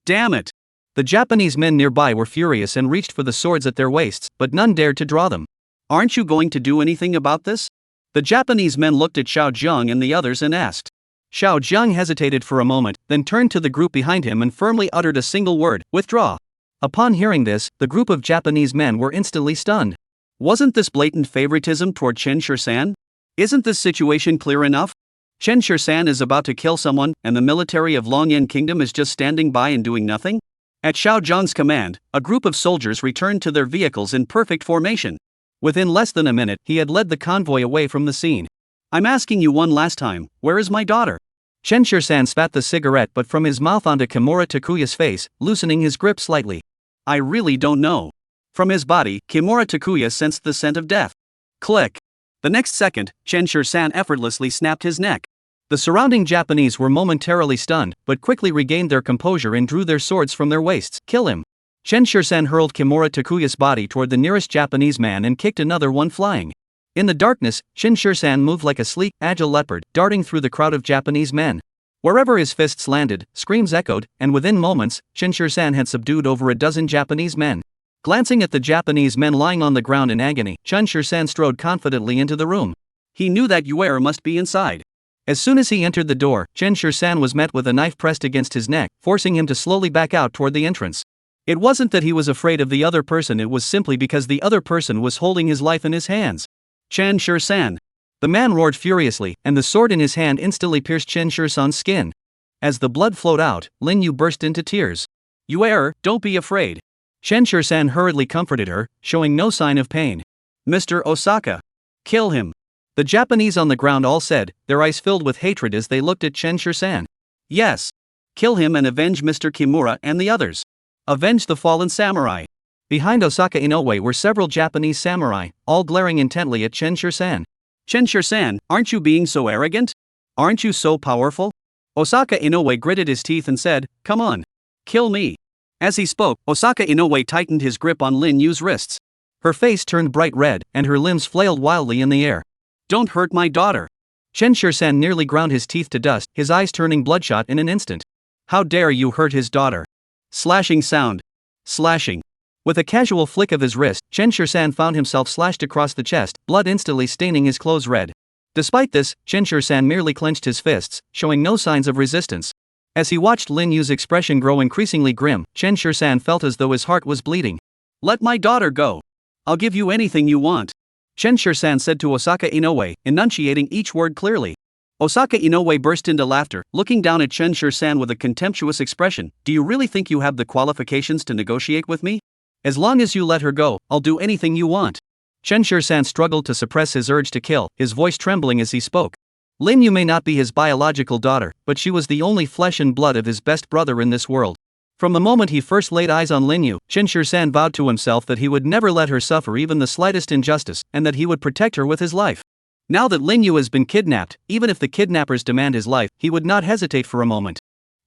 Damn it! The Japanese men nearby were furious and reached for the swords at their waists, but none dared to draw them. Aren't you going to do anything about this? The Japanese men looked at Xiao Jiang and the others and asked. Xiao Jiang hesitated for a moment, then turned to the group behind him and firmly uttered a single word, withdraw. Upon hearing this, the group of Japanese men were instantly stunned. Wasn't this blatant favoritism toward Chen-shur-san? Isn't this situation clear enough? Chen-shur-san is about to kill someone, and the military of Longyan Kingdom is just standing by and doing nothing? At Xiao Jiang's command, a group of soldiers returned to their vehicles in perfect formation. Within less than a minute, he had led the convoy away from the scene. I'm asking you one last time, where is my daughter? Chen-shur-san spat the cigarette but from his mouth onto Kimura Takuya's face, loosening his grip slightly. I really don't know. From his body, Kimura Takuya sensed the scent of death. Click. The next second, Chen-shur-san effortlessly snapped his neck. The surrounding Japanese were momentarily stunned, but quickly regained their composure and drew their swords from their waists. Kill him. Chen-shur-san hurled Kimura Takuya's body toward the nearest Japanese man and kicked another one flying. In the darkness, Chen-shur-san moved like a sleek, agile leopard, darting through the crowd of Japanese men. Wherever his fists landed, screams echoed, and within moments, Chen-shur-san had subdued over a dozen Japanese men. Glancing at the Japanese men lying on the ground in agony, Chen-shur-san strode confidently into the room. He knew that Yuer must be inside. As soon as he entered the door, Chen-shur-san was met with a knife pressed against his neck, forcing him to slowly back out toward the entrance. It wasn't that he was afraid of the other person, it was simply because the other person was holding his life in his hands. Chen-shur-san. The man roared furiously, and the sword in his hand instantly pierced Chen-shur-san's skin. As the blood flowed out, Lin Yu burst into tears. Yuer, don't be afraid. Chen-shur-san hurriedly comforted her, showing no sign of pain. Mr. Osaka. Kill him. The Japanese on the ground all said, their eyes filled with hatred as they looked at Chen-shur-san. Yes. Kill him and avenge Mr. Kimura and the others. Avenge the fallen samurai. Behind Osaka Inoue were several Japanese samurai, all glaring intently at Chen-shur-san. Chen-shur-san, aren't you being so arrogant? Aren't you so powerful? Osaka Inoue gritted his teeth and said, come on. Kill me. As he spoke, Osaka Inoue tightened his grip on Lin Yu's wrists. Her face turned bright red, and her limbs flailed wildly in the air. Don't hurt my daughter. Chen-shur-san nearly ground his teeth to dust, his eyes turning bloodshot in an instant. How dare you hurt his daughter? Slashing sound. Slashing. With a casual flick of his wrist, Chen-shur-san found himself slashed across the chest, blood instantly staining his clothes red. Despite this, Chen-shur-san merely clenched his fists, showing no signs of resistance. As he watched Lin Yu's expression grow increasingly grim, Chen-shur-san felt as though his heart was bleeding. Let my daughter go. I'll give you anything you want. Chen-shur-san said to Osaka Inoue, enunciating each word clearly. Osaka Inoue burst into laughter, looking down at Chen Shur-san with a contemptuous expression. Do you really think you have the qualifications to negotiate with me? As long as you let her go, I'll do anything you want. Chen Shur-san struggled to suppress his urge to kill, his voice trembling as he spoke. Lin Yu may not be his biological daughter, but she was the only flesh and blood of his best brother in this world. From the moment he first laid eyes on Lin Yu, Chen Shur-san vowed to himself that he would never let her suffer even the slightest injustice, and that he would protect her with his life. Now that Lin Yu has been kidnapped, even if the kidnappers demand his life, he would not hesitate for a moment.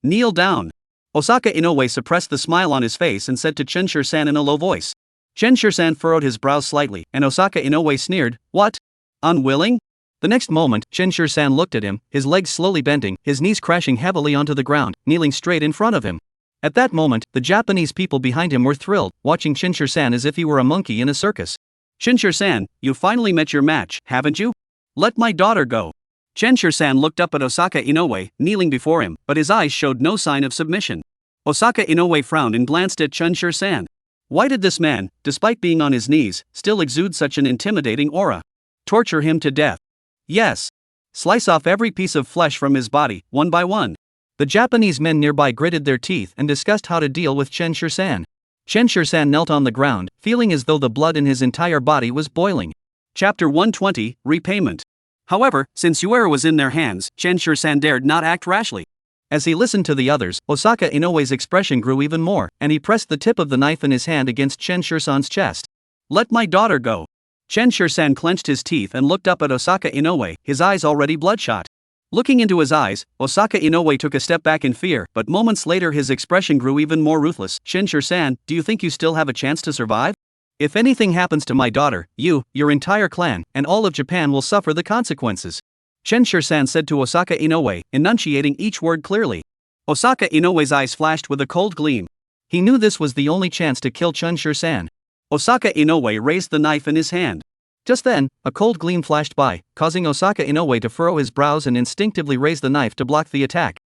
Kneel down. Osaka Inoue suppressed the smile on his face and said to Chen Shur-san in a low voice. Chen Shur-san furrowed his brows slightly, and Osaka Inoue sneered, "What? Unwilling?" The next moment, Chen Shur-san looked at him, his legs slowly bending, his knees crashing heavily onto the ground, kneeling straight in front of him. At that moment, the Japanese people behind him were thrilled, watching Chen Shur-san as if he were a monkey in a circus. Chen Shur-san, you finally met your match, haven't you? Let my daughter go. Chen Shur-san looked up at Osaka Inoue, kneeling before him, but his eyes showed no sign of submission. Osaka Inoue frowned and glanced at Chen Shur-san. Why did this man, despite being on his knees, still exude such an intimidating aura? Torture him to death. Yes. Slice off every piece of flesh from his body, one by one. The Japanese men nearby gritted their teeth and discussed how to deal with Chen Shur-san. Chen Shur-san knelt on the ground, feeling as though the blood in his entire body was boiling. Chapter 120, Repayment. However, since Yuera was in their hands, Chen Shur-san dared not act rashly. As he listened to the others, Osaka Inoue's expression grew even more, and he pressed the tip of the knife in his hand against Chen Shur-san's chest. Let my daughter go. Chen Shur-san clenched his teeth and looked up at Osaka Inoue, his eyes already bloodshot. Looking into his eyes, Osaka Inoue took a step back in fear, but moments later his expression grew even more ruthless. Chen Shur-san, do you think you still have a chance to survive? If anything happens to my daughter, you, your entire clan, and all of Japan will suffer the consequences. Chen Shur-san said to Osaka Inoue, enunciating each word clearly. Osaka Inoue's eyes flashed with a cold gleam. He knew this was the only chance to kill Chen Shur-san. Osaka Inoue raised the knife in his hand. Just then, a cold gleam flashed by, causing Osaka Inoue to furrow his brows and instinctively raise the knife to block the attack.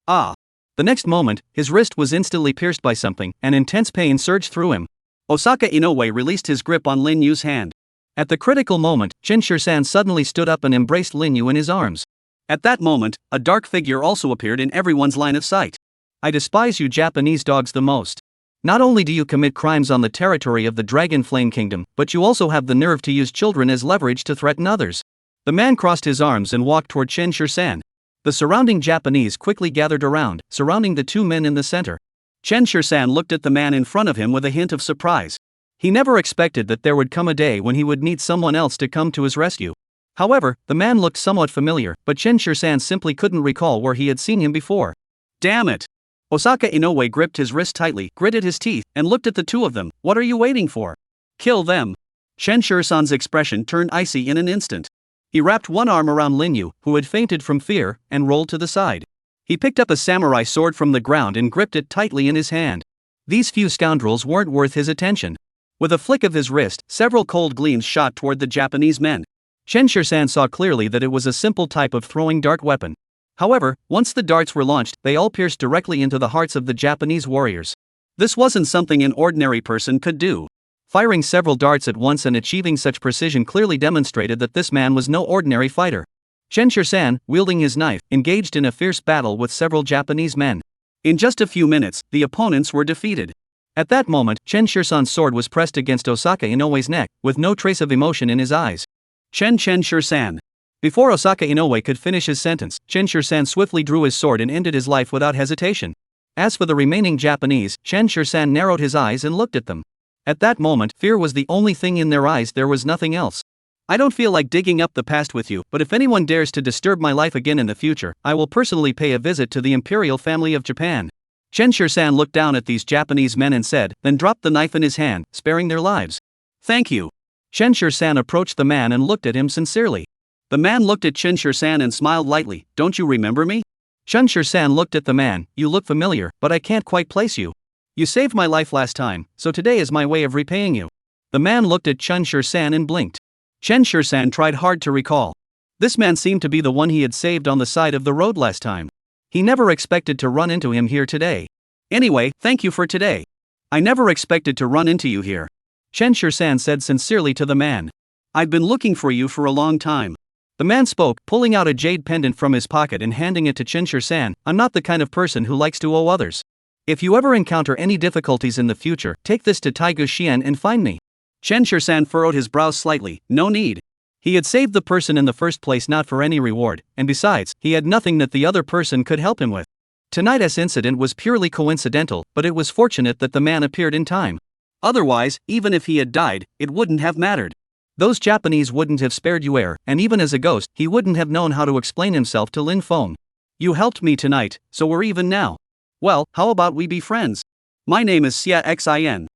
Ah! The next moment, his wrist was instantly pierced by something, and intense pain surged through him. Osaka Inoue released his grip on Lin Yu's hand. At the critical moment, Chen Shur-san suddenly stood up and embraced Lin Yu in his arms. At that moment, a dark figure also appeared in everyone's line of sight. I despise you Japanese dogs the most. Not only do you commit crimes on the territory of the Dragon Flame Kingdom, but you also have the nerve to use children as leverage to threaten others. The man crossed his arms and walked toward Chen Shur-san. The surrounding Japanese quickly gathered around, surrounding the two men in the center. Chen Shur-san looked at the man in front of him with a hint of surprise. He never expected that there would come a day when he would need someone else to come to his rescue. However, the man looked somewhat familiar, but Chen Shur-san simply couldn't recall where he had seen him before. Damn it! Osaka Inoue gripped his wrist tightly, gritted his teeth, and looked at the two of them. What are you waiting for? Kill them! Chen Shur-san's expression turned icy in an instant. He wrapped one arm around Lin Yu, who had fainted from fear, and rolled to the side. He picked up a samurai sword from the ground and gripped it tightly in his hand. These few scoundrels weren't worth his attention. With a flick of his wrist, several cold gleams shot toward the Japanese men. Chen Shur-san saw clearly that it was a simple type of throwing dart weapon. However, once the darts were launched, they all pierced directly into the hearts of the Japanese warriors. This wasn't something an ordinary person could do. Firing several darts at once and achieving such precision clearly demonstrated that this man was no ordinary fighter. Chen Shur-san, wielding his knife, engaged in a fierce battle with several Japanese men. In just a few minutes, the opponents were defeated. At that moment, Chen Shur-san's sword was pressed against Osaka Inoue's neck, with no trace of emotion in his eyes. Chen Shur-san. Before Osaka Inoue could finish his sentence, Chen Shur-san swiftly drew his sword and ended his life without hesitation. As for the remaining Japanese, Chen Shur-san narrowed his eyes and looked at them. At that moment, fear was the only thing in their eyes, there was nothing else. I don't feel like digging up the past with you, but if anyone dares to disturb my life again in the future, I will personally pay a visit to the imperial family of Japan. Chen Shur-san looked down at these Japanese men and said, then dropped the knife in his hand, sparing their lives. Thank you. Chen Shur-san approached the man and looked at him sincerely. The man looked at Chen Shur-san and smiled lightly. Don't you remember me? Chen Shur-san looked at the man. You look familiar, but I can't quite place you. You saved my life last time, so today is my way of repaying you. The man looked at Chen Shur-san and blinked. Chen Shur-san tried hard to recall. This man seemed to be the one he had saved on the side of the road last time. He never expected to run into him here today. Anyway, thank you for today. I never expected to run into you here. Chen Shur-san said sincerely to the man. I've been looking for you for a long time. The man spoke, pulling out a jade pendant from his pocket and handing it to Chen Shur-san. I'm not the kind of person who likes to owe others. If you ever encounter any difficulties in the future, take this to Taigu Xian and find me. Chen Shur-san furrowed his brows slightly. No need. He had saved the person in the first place not for any reward, and besides, he had nothing that the other person could help him with. Tonight's incident was purely coincidental, but it was fortunate that the man appeared in time. Otherwise, even if he had died, it wouldn't have mattered. Those Japanese wouldn't have spared Yuer, and even as a ghost, he wouldn't have known how to explain himself to Lin Feng. You helped me tonight, so we're even now. Well, how about we be friends? My name is Xia Xin.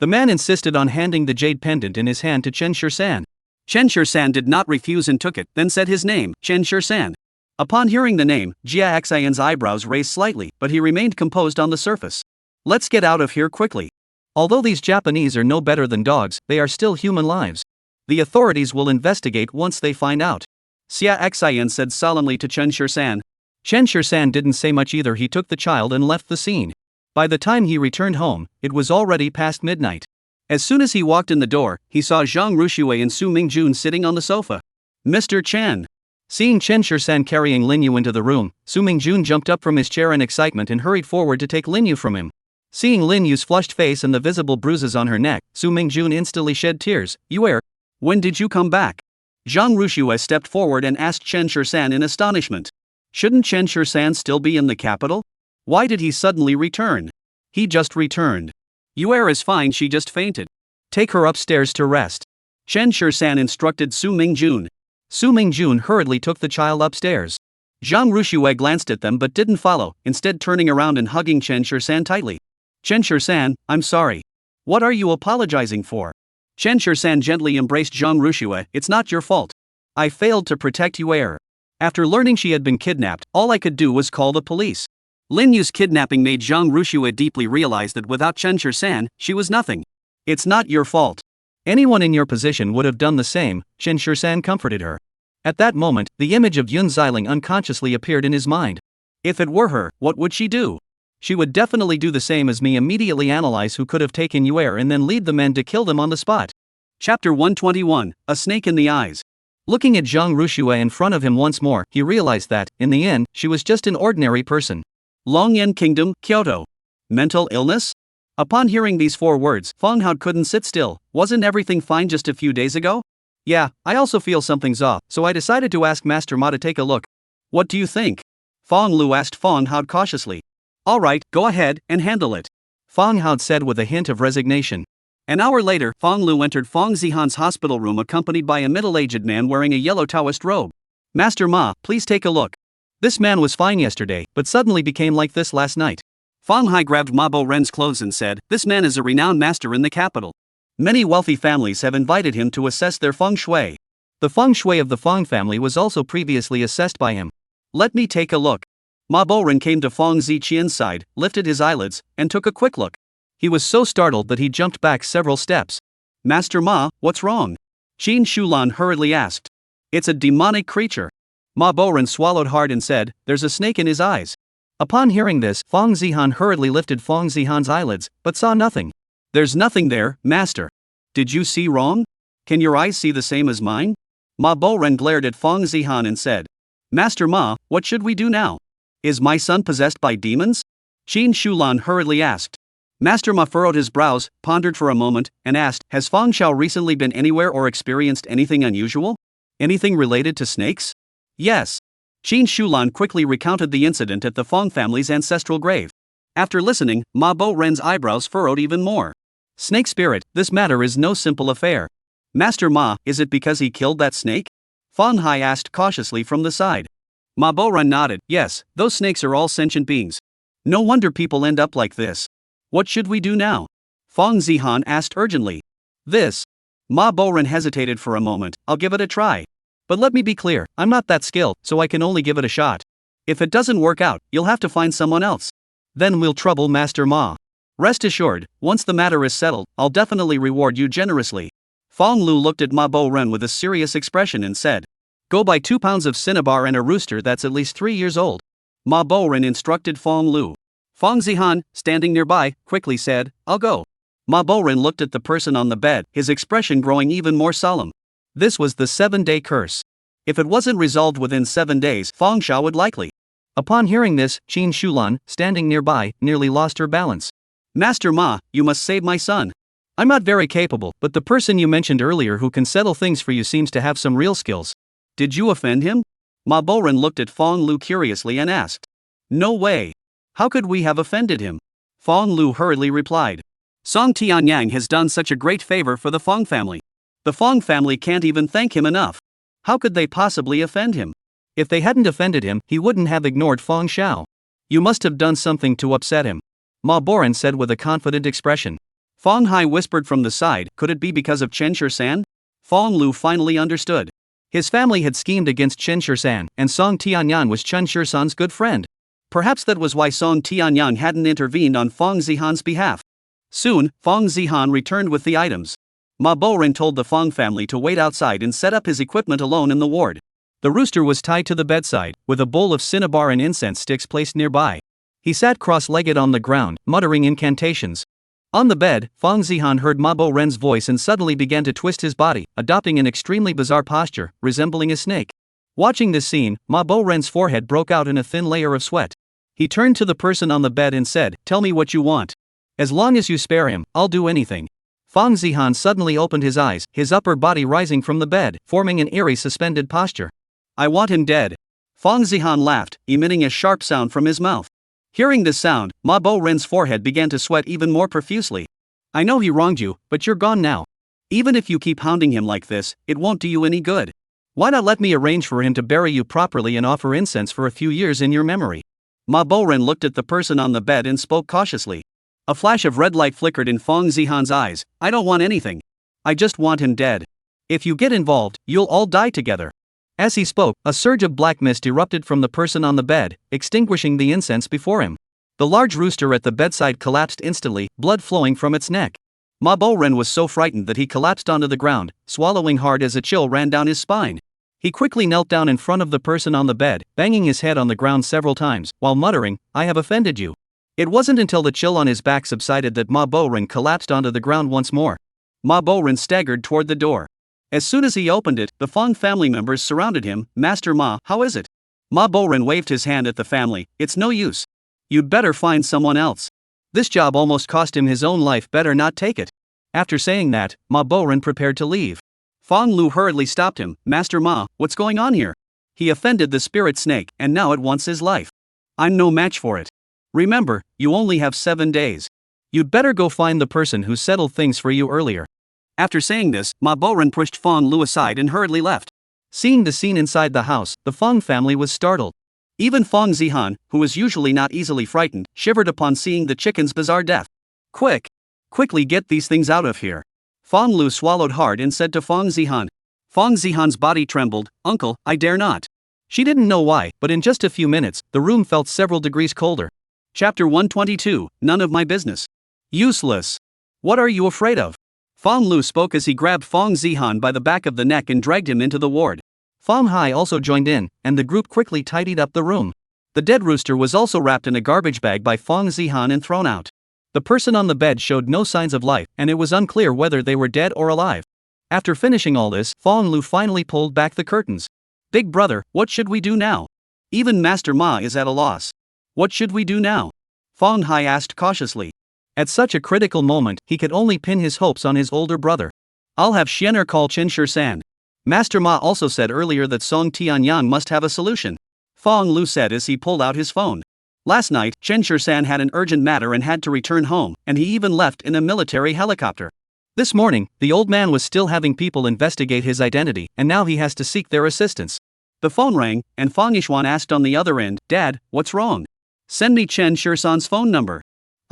The man insisted on handing the jade pendant in his hand to Chen Shur-san. Chen Shur-san did not refuse and took it, then said his name, Chen Shur-san. Upon hearing the name, Xia Xin's eyebrows raised slightly, but he remained composed on the surface. Let's get out of here quickly. Although these Japanese are no better than dogs, they are still human lives. The authorities will investigate once they find out. Xia Xin said solemnly to Chen Shur-san. Chen Shur-san didn't say much either. He took the child and left the scene. By the time he returned home, it was already past midnight. As soon as he walked in the door, he saw Zhang Ruxue and Su Mingjun sitting on the sofa. Mr. Chen. Seeing Chen Shur-san carrying Linyu into the room, Su Mingjun jumped up from his chair in excitement and hurried forward to take Linyu from him. Seeing Linyu's flushed face and the visible bruises on her neck, Su Mingjun instantly shed tears. Yuer, when did you come back? Zhang Ruxue stepped forward and asked Chen Shur-san in astonishment. Shouldn't Chen Shur-san still be in the capital? Why did he suddenly return? He just returned. Yuer is fine, she just fainted. Take her upstairs to rest. Chen Shur-san instructed Su Mingjun. Su Mingjun hurriedly took the child upstairs. Zhang Ruxue glanced at them but didn't follow, instead turning around and hugging Chen Shur-san tightly. Chen Shur-san, I'm sorry. What are you apologizing for? Chen Shur-san gently embraced Zhang Ruxue. It's not your fault. I failed to protect Yuer. After learning she had been kidnapped, all I could do was call the police. Lin Yu's kidnapping made Zhang Ruxue deeply realize that without Chen Shur-san, she was nothing. It's not your fault. Anyone in your position would have done the same, Chen Shur-san comforted her. At that moment, the image of Yun Xiling unconsciously appeared in his mind. If it were her, what would she do? She would definitely do the same as me, immediately analyze who could have taken Yuer and then lead the men to kill them on the spot. Chapter 121, A Snake in the Eyes. Looking at Zhang Ruxue in front of him once more, he realized that, in the end, she was just an ordinary person. Longyan Kingdom, Kyoto. Mental illness? Upon hearing these 4 words, Feng Hao couldn't sit still. Wasn't everything fine just a few days ago? Yeah, I also feel something's off, so I decided to ask Master Ma to take a look. What do you think? Feng Lu asked Feng Hao cautiously. Alright, go ahead and handle it. Feng Hao said with a hint of resignation. An hour later, Feng Lu entered Feng Zihan's hospital room accompanied by a middle-aged man wearing a yellow Taoist robe. Master Ma, please take a look. This man was fine yesterday, but suddenly became like this last night. Feng Hai grabbed Ma Bo Ren's clothes and said, this man is a renowned master in the capital. Many wealthy families have invited him to assess their feng shui. The feng shui of the Feng family was also previously assessed by him. Let me take a look. Ma Bo Ren came to Feng Ziqian's side, lifted his eyelids, and took a quick look. He was so startled that he jumped back several steps. Master Ma, what's wrong? Qin Shulan hurriedly asked. It's a demonic creature. Ma Bo Ren swallowed hard and said, there's a snake in his eyes. Upon hearing this, Feng Zihan hurriedly lifted Feng Zihan's eyelids, but saw nothing. There's nothing there, master. Did you see wrong? Can your eyes see the same as mine? Ma Bo Ren glared at Feng Zihan and said, Master Ma, what should we do now? Is my son possessed by demons? Qin Shulan hurriedly asked. Master Ma furrowed his brows, pondered for a moment, and asked, has Feng Shao recently been anywhere or experienced anything unusual? Anything related to snakes? Yes. Qin Shulan quickly recounted the incident at the Feng family's ancestral grave. After listening, Ma Bo Ren's eyebrows furrowed even more. Snake spirit, this matter is no simple affair. Master Ma, is it because he killed that snake? Feng Hai asked cautiously from the side. Ma Bo Ren nodded, yes, those snakes are all sentient beings. No wonder people end up like this. What should we do now? Feng Zihan asked urgently. This. Ma Bo Ren hesitated for a moment. I'll give it a try. But let me be clear, I'm not that skilled, so I can only give it a shot. If it doesn't work out, you'll have to find someone else. Then we'll trouble Master Ma. Rest assured, once the matter is settled, I'll definitely reward you generously. Feng Lu looked at Ma Bo Ren with a serious expression and said, go buy 2 pounds of cinnabar and a rooster that's at least 3 years old. Ma Bo Ren instructed Feng Lu. Feng Zihan, standing nearby, quickly said, I'll go. Ma Bo Ren looked at the person on the bed, his expression growing even more solemn. This was the 7-day curse. If it wasn't resolved within 7 days, Fong Xiao would likely. Upon hearing this, Qin Shulan, standing nearby, nearly lost her balance. Master Ma, you must save my son. I'm not very capable, but the person you mentioned earlier who can settle things for you seems to have some real skills. Did you offend him? Ma Boren looked at Fong Lu curiously and asked. No way. How could we have offended him? Fong Lu hurriedly replied. Song Tianyang has done such a great favor for the Fong family. The Fong family can't even thank him enough. How could they possibly offend him? If they hadn't offended him, he wouldn't have ignored Fong Xiao. You must have done something to upset him. Ma Boren said with a confident expression. Fong Hai whispered from the side, could it be because of Chen Shursan? Fong Lu finally understood. His family had schemed against Chen Shursan, and Song Tianyang was Chen Shursan's good friend. Perhaps that was why Song Tianyang hadn't intervened on Fong Zihan's behalf. Soon, Fong Zihan returned with the items. Ma Boren told the Fong family to wait outside and set up his equipment alone in the ward. The rooster was tied to the bedside, with a bowl of cinnabar and incense sticks placed nearby. He sat cross-legged on the ground, muttering incantations. On the bed, Fong Zihan heard Ma Boren's voice and suddenly began to twist his body, adopting an extremely bizarre posture, resembling a snake. Watching this scene, Ma Boren's forehead broke out in a thin layer of sweat. He turned to the person on the bed and said, Tell me what you want. As long as you spare him, I'll do anything. Fong Zihan suddenly opened his eyes, his upper body rising from the bed, forming an eerie suspended posture. I want him dead. Fong Zihan laughed, emitting a sharp sound from his mouth. Hearing this sound, Ma Boren's forehead began to sweat even more profusely. I know he wronged you, but you're gone now. Even if you keep hounding him like this, it won't do you any good. Why not let me arrange for him to bury you properly and offer incense for a few years in your memory? Ma Boren looked at the person on the bed and spoke cautiously. A flash of red light flickered in Fong Zihan's eyes. I don't want anything. I just want him dead. If you get involved, you'll all die together. As he spoke, a surge of black mist erupted from the person on the bed, extinguishing the incense before him. The large rooster at the bedside collapsed instantly, blood flowing from its neck. Ma Boren was so frightened that he collapsed onto the ground, swallowing hard as a chill ran down his spine. He quickly knelt down in front of the person on the bed, banging his head on the ground several times, while muttering, I have offended you. It wasn't until the chill on his back subsided that Ma Boren collapsed onto the ground once more. Ma Boren staggered toward the door. As soon as he opened it, the Fong family members surrounded him. Master Ma, how is it? Ma Boren waved his hand at the family. It's no use. You'd better find someone else. This job almost cost him his own life, better not take it. After saying that, Ma Boren prepared to leave. Fong Lu hurriedly stopped him. Master Ma, what's going on here? He offended the spirit snake, and now it wants his life. I'm no match for it. Remember, you only have 7 days. You'd better go find the person who settled things for you earlier. After saying this, Ma Boren pushed Fong Lu aside and hurriedly left. Seeing the scene inside the house, the Fong family was startled. Even Fong Zihan, who was usually not easily frightened, shivered upon seeing the chicken's bizarre death. Quickly get these things out of here. Fong Lu swallowed hard and said to Fong Zihan. Fong Zihan's body trembled. Uncle, I dare not. She didn't know why, but in just a few minutes, the room felt several degrees colder. Chapter 122, None of my business. Useless. What are you afraid of? Fong Lu spoke as he grabbed Fong Zihan by the back of the neck and dragged him into the ward. Fong Hai also joined in, and the group quickly tidied up the room. The dead rooster was also wrapped in a garbage bag by Fong Zihan and thrown out. The person on the bed showed no signs of life, and it was unclear whether they were dead or alive. After finishing all this, Fong Lu finally pulled back the curtains. Big brother, what should we do now? Even Master Ma is at a loss. What should we do now? Fong Hai asked cautiously. At such a critical moment, he could only pin his hopes on his older brother. I'll have Xianer call Chen Shursan. Master Ma also said earlier that Song Tianyang must have a solution. Fong Lu said as he pulled out his phone. Last night, Chen Shursan had an urgent matter and had to return home, and he even left in a military helicopter. This morning, the old man was still having people investigate his identity, and now he has to seek their assistance. The phone rang, and Fong Yishuan asked on the other end, Dad, what's wrong? Send me Chen Shursan's phone number.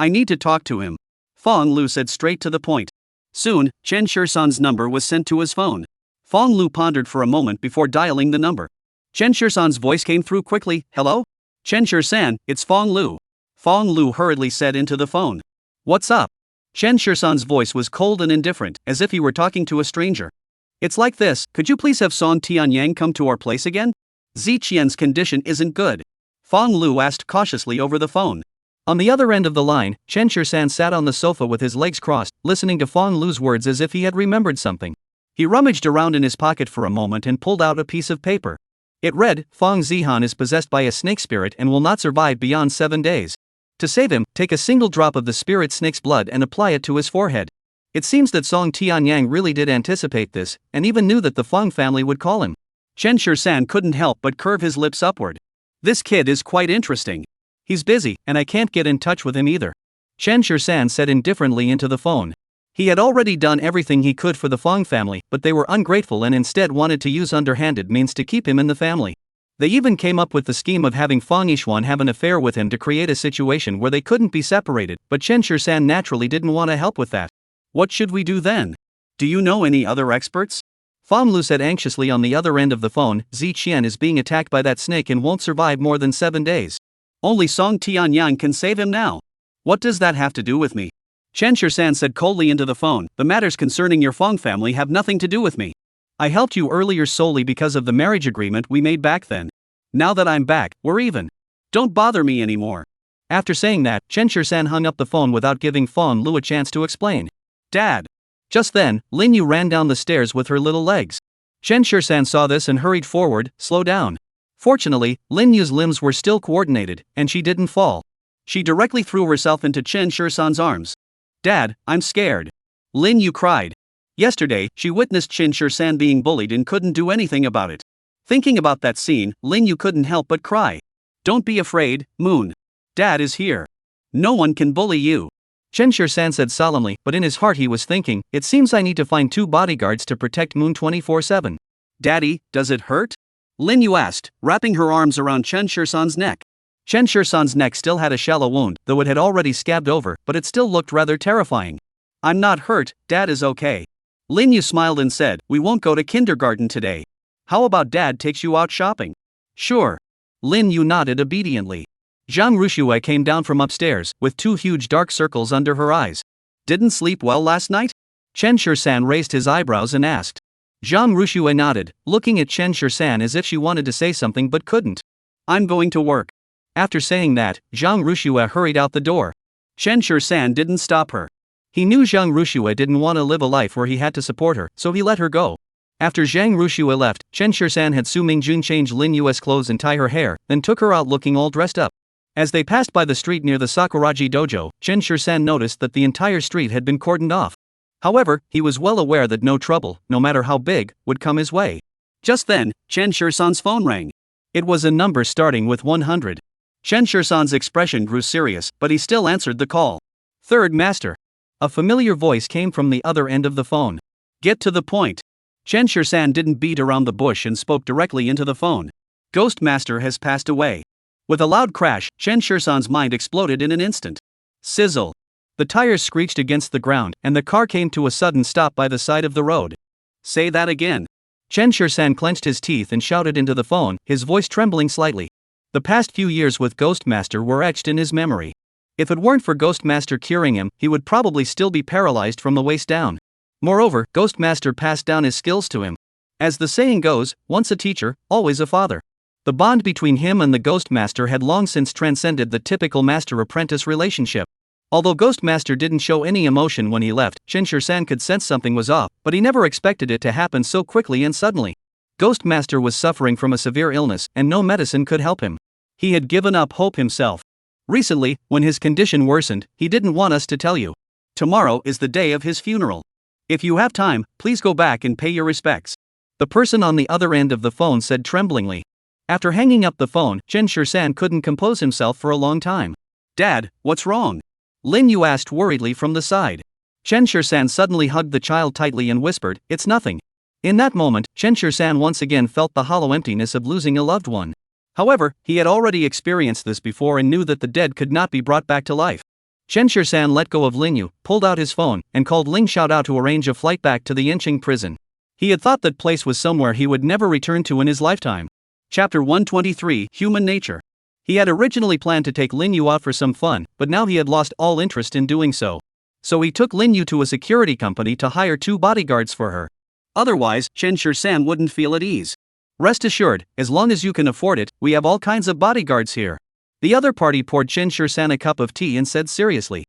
I need to talk to him. Fong Lu said straight to the point. Soon, Chen Shursan's number was sent to his phone. Fong Lu pondered for a moment before dialing the number. Chen Shursan's voice came through quickly. Hello? Chen Shursan, it's Fong Lu. Fong Lu hurriedly said into the phone. What's up? Chen Shursan's voice was cold and indifferent, as if he were talking to a stranger. It's like this, could you please have Song Tianyang come to our place again? Ziqian's condition isn't good. Fong Lu asked cautiously over the phone. On the other end of the line, Chen Shursan sat on the sofa with his legs crossed, listening to Fong Lu's words as if he had remembered something. He rummaged around in his pocket for a moment and pulled out a piece of paper. It read, Fong Zihan is possessed by a snake spirit and will not survive beyond 7 days. To save him, take a single drop of the spirit snake's blood and apply it to his forehead. It seems that Song Tianyang really did anticipate this, and even knew that the Fong family would call him. Chen Shirsan couldn't help but curve his lips upward. This kid is quite interesting. He's busy, and I can't get in touch with him either. Chen Shirsan said indifferently into the phone. He had already done everything he could for the Fong family, but they were ungrateful and instead wanted to use underhanded means to keep him in the family. They even came up with the scheme of having Fong Yishuan have an affair with him to create a situation where they couldn't be separated, but Chen Shirsan naturally didn't want to help with that. What should we do then? Do you know any other experts? Fong Lu said anxiously on the other end of the phone. Zi Qian is being attacked by that snake and won't survive more than 7 days. Only Song Tianyang can save him now. What does that have to do with me? Chen Shirsan said coldly into the phone, the matters concerning your Fong family have nothing to do with me. I helped you earlier solely because of the marriage agreement we made back then. Now that I'm back, we're even. Don't bother me anymore. After saying that, Chen Shirsan hung up the phone without giving Fong Lu a chance to explain. Dad. Just then, Lin Yu ran down the stairs with her little legs. Chen Shirsan saw this and hurried forward. Slow down. Fortunately, Lin Yu's limbs were still coordinated, and she didn't fall. She directly threw herself into Chen Shirsan's arms. Dad, I'm scared. Lin Yu cried. Yesterday, she witnessed Chen Shirsan being bullied and couldn't do anything about it. Thinking about that scene, Lin Yu couldn't help but cry. Don't be afraid, Moon. Dad is here. No one can bully you. Chen Shirsan said solemnly, but in his heart he was thinking, it seems I need to find 2 bodyguards to protect Moon 24/7. Daddy, does it hurt? Lin Yu asked, wrapping her arms around Chen Shirsan's neck. Chen Shirsan's neck still had a shallow wound, though it had already scabbed over, but it still looked rather terrifying. I'm not hurt, Dad is okay. Lin Yu smiled and said, we won't go to kindergarten today. How about Dad takes you out shopping? Sure. Lin Yu nodded obediently. Zhang Ruxue came down from upstairs, with 2 huge dark circles under her eyes. Didn't sleep well last night? Chen Shirsan raised his eyebrows and asked. Zhang Ruxue nodded, looking at Chen Shirsan as if she wanted to say something but couldn't. I'm going to work. After saying that, Zhang Ruxue hurried out the door. Chen Shirsan didn't stop her. He knew Zhang Ruxue didn't want to live a life where he had to support her, so he let her go. After Zhang Ruxue left, Chen Shirsan had Su Mingjun change Lin Yu's clothes and tie her hair, then took her out looking all dressed up. As they passed by the street near the Sakuraji dojo, Chen Shirsan noticed that the entire street had been cordoned off. However, he was well aware that no trouble, no matter how big, would come his way. Just then, Chen Shirsan's phone rang. It was a number starting with 100. Chen Shirsan's expression grew serious, but he still answered the call. Third Master. A familiar voice came from the other end of the phone. Get to the point. Chen Shirsan didn't beat around the bush and spoke directly into the phone. Ghost Master has passed away. With a loud crash, Chen Shirsan's mind exploded in an instant. Sizzle. The tires screeched against the ground, and the car came to a sudden stop by the side of the road. Say that again. Chen Shirsan clenched his teeth and shouted into the phone, his voice trembling slightly. The past few years with Ghostmaster were etched in his memory. If it weren't for Ghostmaster curing him, he would probably still be paralyzed from the waist down. Moreover, Ghostmaster passed down his skills to him. As the saying goes, once a teacher, always a father. The bond between him and the Ghostmaster had long since transcended the typical master-apprentice relationship. Although Ghostmaster didn't show any emotion when he left, Chen Shirsan could sense something was off, but he never expected it to happen so quickly and suddenly. Ghostmaster was suffering from a severe illness, and no medicine could help him. He had given up hope himself. Recently, when his condition worsened, he didn't want us to tell you. Tomorrow is the day of his funeral. If you have time, please go back and pay your respects. The person on the other end of the phone said tremblingly. After hanging up the phone, Chen Shirsan couldn't compose himself for a long time. Dad, what's wrong? Lin Yu asked worriedly from the side. Chen Shirsan suddenly hugged the child tightly and whispered, it's nothing. In that moment, Chen Shirsan once again felt the hollow emptiness of losing a loved one. However, he had already experienced this before and knew that the dead could not be brought back to life. Chen Shirsan let go of Lin Yu, pulled out his phone, and called Ling Xiaodao to arrange a flight back to the Yanqing prison. He had thought that place was somewhere he would never return to in his lifetime. Chapter 123, Human Nature. He had originally planned to take Lin Yu out for some fun, but now he had lost all interest in doing so. So he took Lin Yu to a security company to hire 2 bodyguards for her. Otherwise, Chen Shirsan wouldn't feel at ease. Rest assured, as long as you can afford it, we have all kinds of bodyguards here. The other party poured Chen Shirsan a cup of tea and said seriously.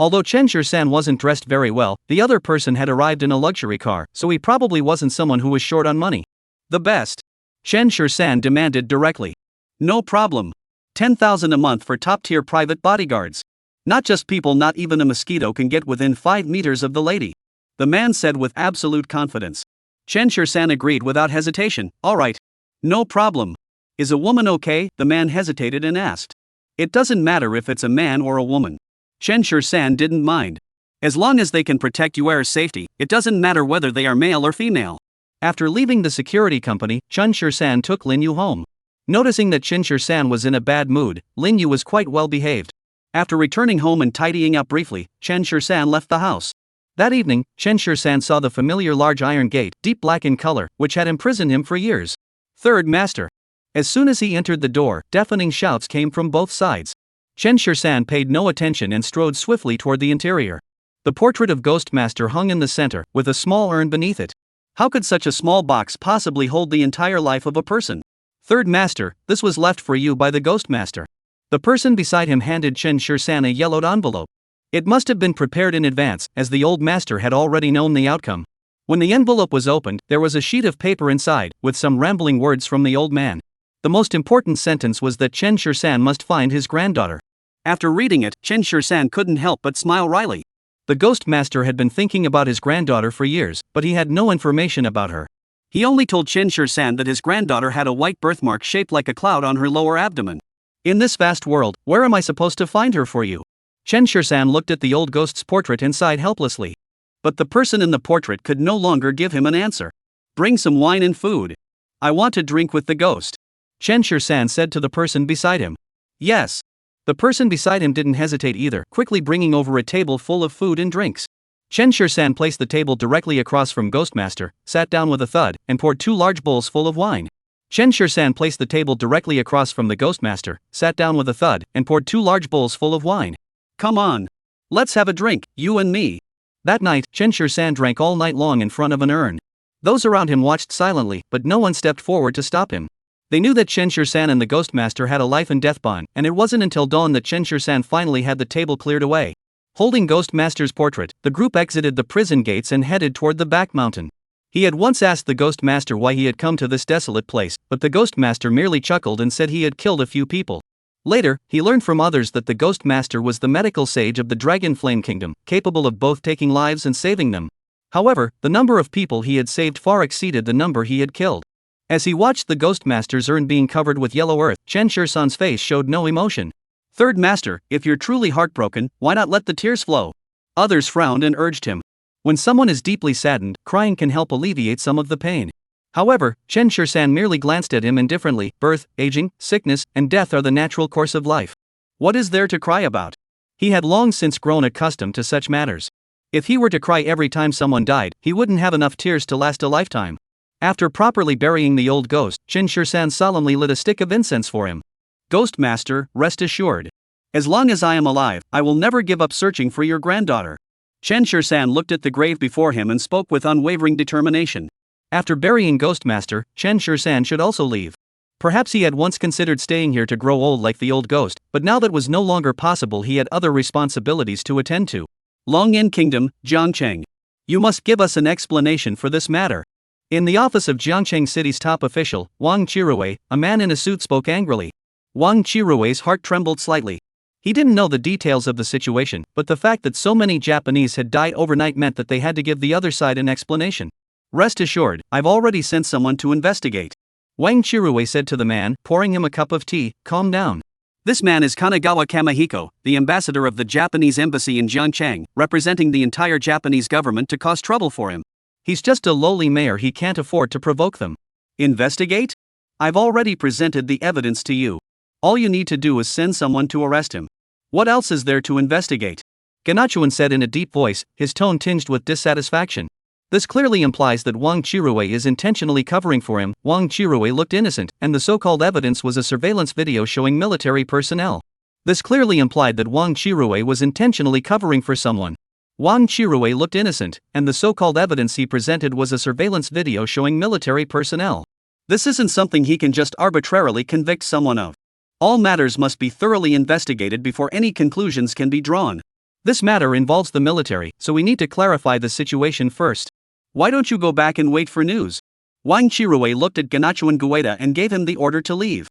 Although Chen Shur-san wasn't dressed very well, the other person had arrived in a luxury car, so he probably wasn't someone who was short on money. The best. Chen Shur-san demanded directly. No problem. 10,000 a month for top-tier private bodyguards. Not just people, not even a mosquito can get within 5 meters of the lady. The man said with absolute confidence. Chen Shur-san agreed without hesitation. All right. No problem. Is a woman okay? The man hesitated and asked. It doesn't matter if it's a man or a woman. Chen Shur-san didn't mind. As long as they can protect your safety, it doesn't matter whether they are male or female. After leaving the security company, Chen Shur-san took Lin Yu home. Noticing that Chen Shur-san was in a bad mood, Lin Yu was quite well behaved. After returning home and tidying up briefly, Chen Shur-san left the house. That evening, Chen Shur-san saw the familiar large iron gate, deep black in color, which had imprisoned him for years. Third master. As soon as he entered the door, deafening shouts came from both sides. Chen Shur-san paid no attention and strode swiftly toward the interior. The portrait of Ghost Master hung in the center, with a small urn beneath it. How could such a small box possibly hold the entire life of a person? Third master, this was left for you by the Ghost Master. The person beside him handed Chen Shur-san a yellowed envelope. It must have been prepared in advance, as the old master had already known the outcome. When the envelope was opened, there was a sheet of paper inside, with some rambling words from the old man. The most important sentence was that Chen Shur-san must find his granddaughter. After reading it, Chen Shur-san couldn't help but smile wryly. The Ghost Master had been thinking about his granddaughter for years, but he had no information about her. He only told Chen Shur-san that his granddaughter had a white birthmark shaped like a cloud on her lower abdomen. In this vast world, where am I supposed to find her for you? Chen Shur-san looked at the old ghost's portrait and sighed helplessly. But the person in the portrait could no longer give him an answer. Bring some wine and food. I want to drink with the ghost. Chen Shur-san said to the person beside him. Yes. The person beside him didn't hesitate either, quickly bringing over a table full of food and drinks. Chen Shur-san placed the table directly across from Ghostmaster, sat down with a thud, and poured 2 large bowls full of wine. Chen Shur-san placed the table directly across from the Ghostmaster, sat down with a thud, and poured 2 large bowls full of wine. Come on. Let's have a drink, you and me. That night, Chen Shur-san drank all night long in front of an urn. Those around him watched silently, but no one stepped forward to stop him. They knew that Chen Shur-san and the Ghostmaster had a life and death bond, and it wasn't until dawn that Chen Shur-san finally had the table cleared away. Holding Ghostmaster's portrait, the group exited the prison gates and headed toward the back mountain. He had once asked the Ghostmaster why he had come to this desolate place, but the Ghostmaster merely chuckled and said he had killed a few people. Later, he learned from others that the Ghostmaster was the medical sage of the Dragon Flame Kingdom, capable of both taking lives and saving them. However, the number of people he had saved far exceeded the number he had killed. As he watched the Ghostmaster's urn being covered with yellow earth, Chen Shur-san's face showed no emotion. Third Master, if you're truly heartbroken, why not let the tears flow? Others frowned and urged him. When someone is deeply saddened, crying can help alleviate some of the pain. However, Chen Shur-san merely glanced at him indifferently. Birth, aging, sickness, and death are the natural course of life. What is there to cry about? He had long since grown accustomed to such matters. If he were to cry every time someone died, he wouldn't have enough tears to last a lifetime. After properly burying the old ghost, Chen Shur-san solemnly lit a stick of incense for him. Ghostmaster, rest assured. As long as I am alive, I will never give up searching for your granddaughter. Chen Shur-san looked at the grave before him and spoke with unwavering determination. After burying Ghostmaster, Chen Shur-san should also leave. Perhaps he had once considered staying here to grow old like the old ghost, but now that was no longer possible. He had other responsibilities to attend to. Longyan Kingdom, Jiangcheng. You must give us an explanation for this matter. In the office of Jiangcheng City's top official, Wang Qiruwei, a man in a suit spoke angrily. Wang Qiruwei's heart trembled slightly. He didn't know the details of the situation, but the fact that so many Japanese had died overnight meant that they had to give the other side an explanation. Rest assured, I've already sent someone to investigate. Wang Qiruwei said to the man, pouring him a cup of tea. Calm down. This man is Kanagawa Kamihiko, the ambassador of the Japanese embassy in Jiangcheng, representing the entire Japanese government to cause trouble for him. He's just a lowly mayor. He can't afford to provoke them. Investigate? I've already presented the evidence to you. All you need to do is send someone to arrest him. What else is there to investigate? Ganachuan said in a deep voice, his tone tinged with dissatisfaction. This clearly implies that Wang Qiruwei is intentionally covering for him. Wang Qiruwei looked innocent, and the so-called evidence was a surveillance video showing military personnel. This clearly implied that Wang Qiruwei was intentionally covering for someone. Wang Qiruwei looked innocent, and the so-called evidence he presented was a surveillance video showing military personnel. This isn't something he can just arbitrarily convict someone of. All matters must be thoroughly investigated before any conclusions can be drawn. This matter involves the military, so we need to clarify the situation first. Why don't you go back and wait for news? Wang Qirui looked at Ganachuan Gueda and gave him the order to leave.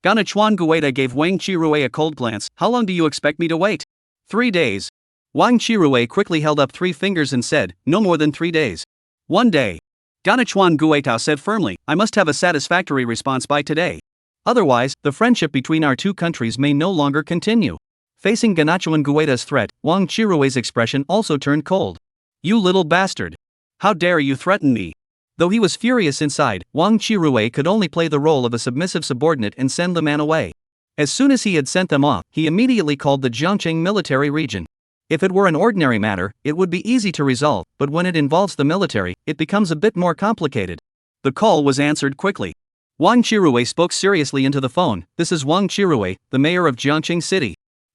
Ganachuan Gueda gave Wang Qirui a cold glance. How long do you expect me to wait? 3 days. Wang Qirui quickly held up 3 fingers and said, no more than 3 days. 1 day. Ganachuan Gueta said firmly, I must have a satisfactory response by today. Otherwise, the friendship between our two countries may no longer continue. Facing Ganachuan Gueda's threat, Wang Qirui's expression also turned cold. You little bastard. How dare you threaten me? Though he was furious inside, Wang Qirui could only play the role of a submissive subordinate and send the man away. As soon as he had sent them off, he immediately called the Jiangqing military region. If it were an ordinary matter, it would be easy to resolve, but when it involves the military, it becomes a bit more complicated. The call was answered quickly. Wang Qirui spoke seriously into the phone. This is Wang Qirui, the mayor of Jiangqing City.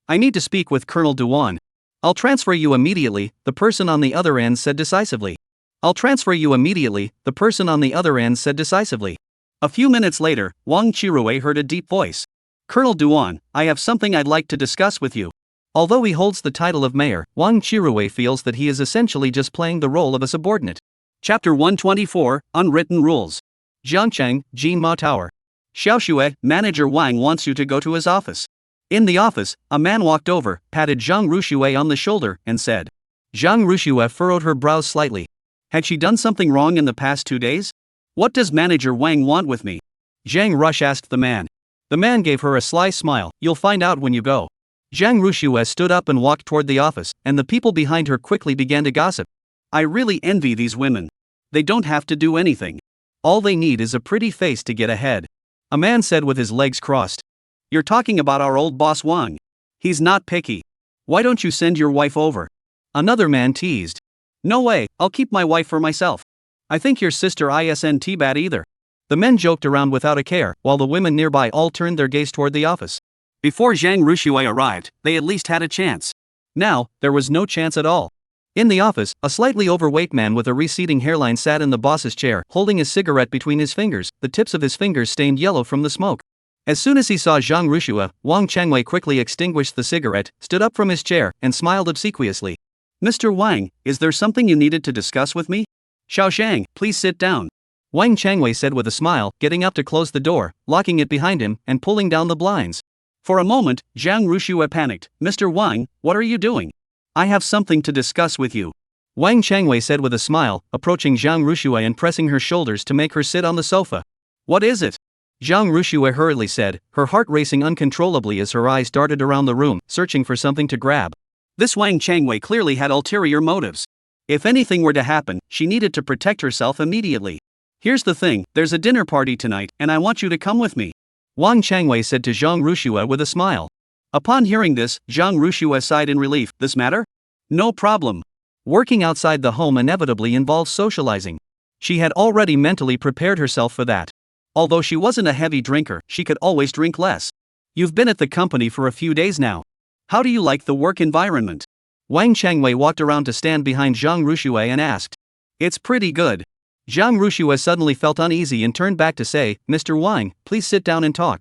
I need to speak with Colonel Duan. I'll transfer you immediately, the person on the other end said decisively. I'll transfer you immediately, the person on the other end said decisively. A few minutes later, Wang Qirui heard a deep voice. Colonel Duan, I have something I'd like to discuss with you. Although he holds the title of mayor, Wang Qirui feels that he is essentially just playing the role of a subordinate. Chapter 124, Unwritten Rules. Jiangcheng, Jinma Tower. Xiaoxue, Manager Wang wants you to go to his office. In the office, a man walked over, patted Zhang Ruxue on the shoulder, and said. Zhang Ruxue furrowed her brows slightly. Had she done something wrong in the past 2 days? What does Manager Wang want with me? Zhang Rush asked the man. The man gave her a sly smile. You'll find out when you go. Zhang Ruxue stood up and walked toward the office, and the people behind her quickly began to gossip. I really envy these women. They don't have to do anything. All they need is a pretty face to get ahead. A man said with his legs crossed. You're talking about our old boss Wang. He's not picky. Why don't you send your wife over? Another man teased. No way, I'll keep my wife for myself. I think your sister isn't bad either. The men joked around without a care, while the women nearby all turned their gaze toward the office. Before Zhang Ruxue arrived, they at least had a chance. Now, there was no chance at all. In the office, a slightly overweight man with a receding hairline sat in the boss's chair, holding a cigarette between his fingers, the tips of his fingers stained yellow from the smoke. As soon as he saw Zhang Ruxue, Wang Changwei quickly extinguished the cigarette, stood up from his chair, and smiled obsequiously. Mr. Wang, is there something you needed to discuss with me? Xiaoshang, please sit down. Wang Changwei said with a smile, getting up to close the door, locking it behind him, and pulling down the blinds. For a moment, Zhang Ruxue panicked. Mr. Wang, what are you doing? I have something to discuss with you. Wang Changwei said with a smile, approaching Zhang Ruxue and pressing her shoulders to make her sit on the sofa. What is it? Zhang Ruxue hurriedly said, her heart racing uncontrollably as her eyes darted around the room, searching for something to grab. This Wang Changwei clearly had ulterior motives. If anything were to happen, she needed to protect herself immediately. Here's the thing, there's a dinner party tonight, and I want you to come with me. Wang Changwei said to Zhang Ruxue with a smile. Upon hearing this, Zhang Ruxue sighed in relief. This matter? No problem. Working outside the home inevitably involves socializing. She had already mentally prepared herself for that. Although she wasn't a heavy drinker, she could always drink less. You've been at the company for a few days now. How do you like the work environment? Wang Changwei walked around to stand behind Zhang Ruxue and asked. It's pretty good. Zhang Ruxue suddenly felt uneasy and turned back to say, Mr. Wang, please sit down and talk.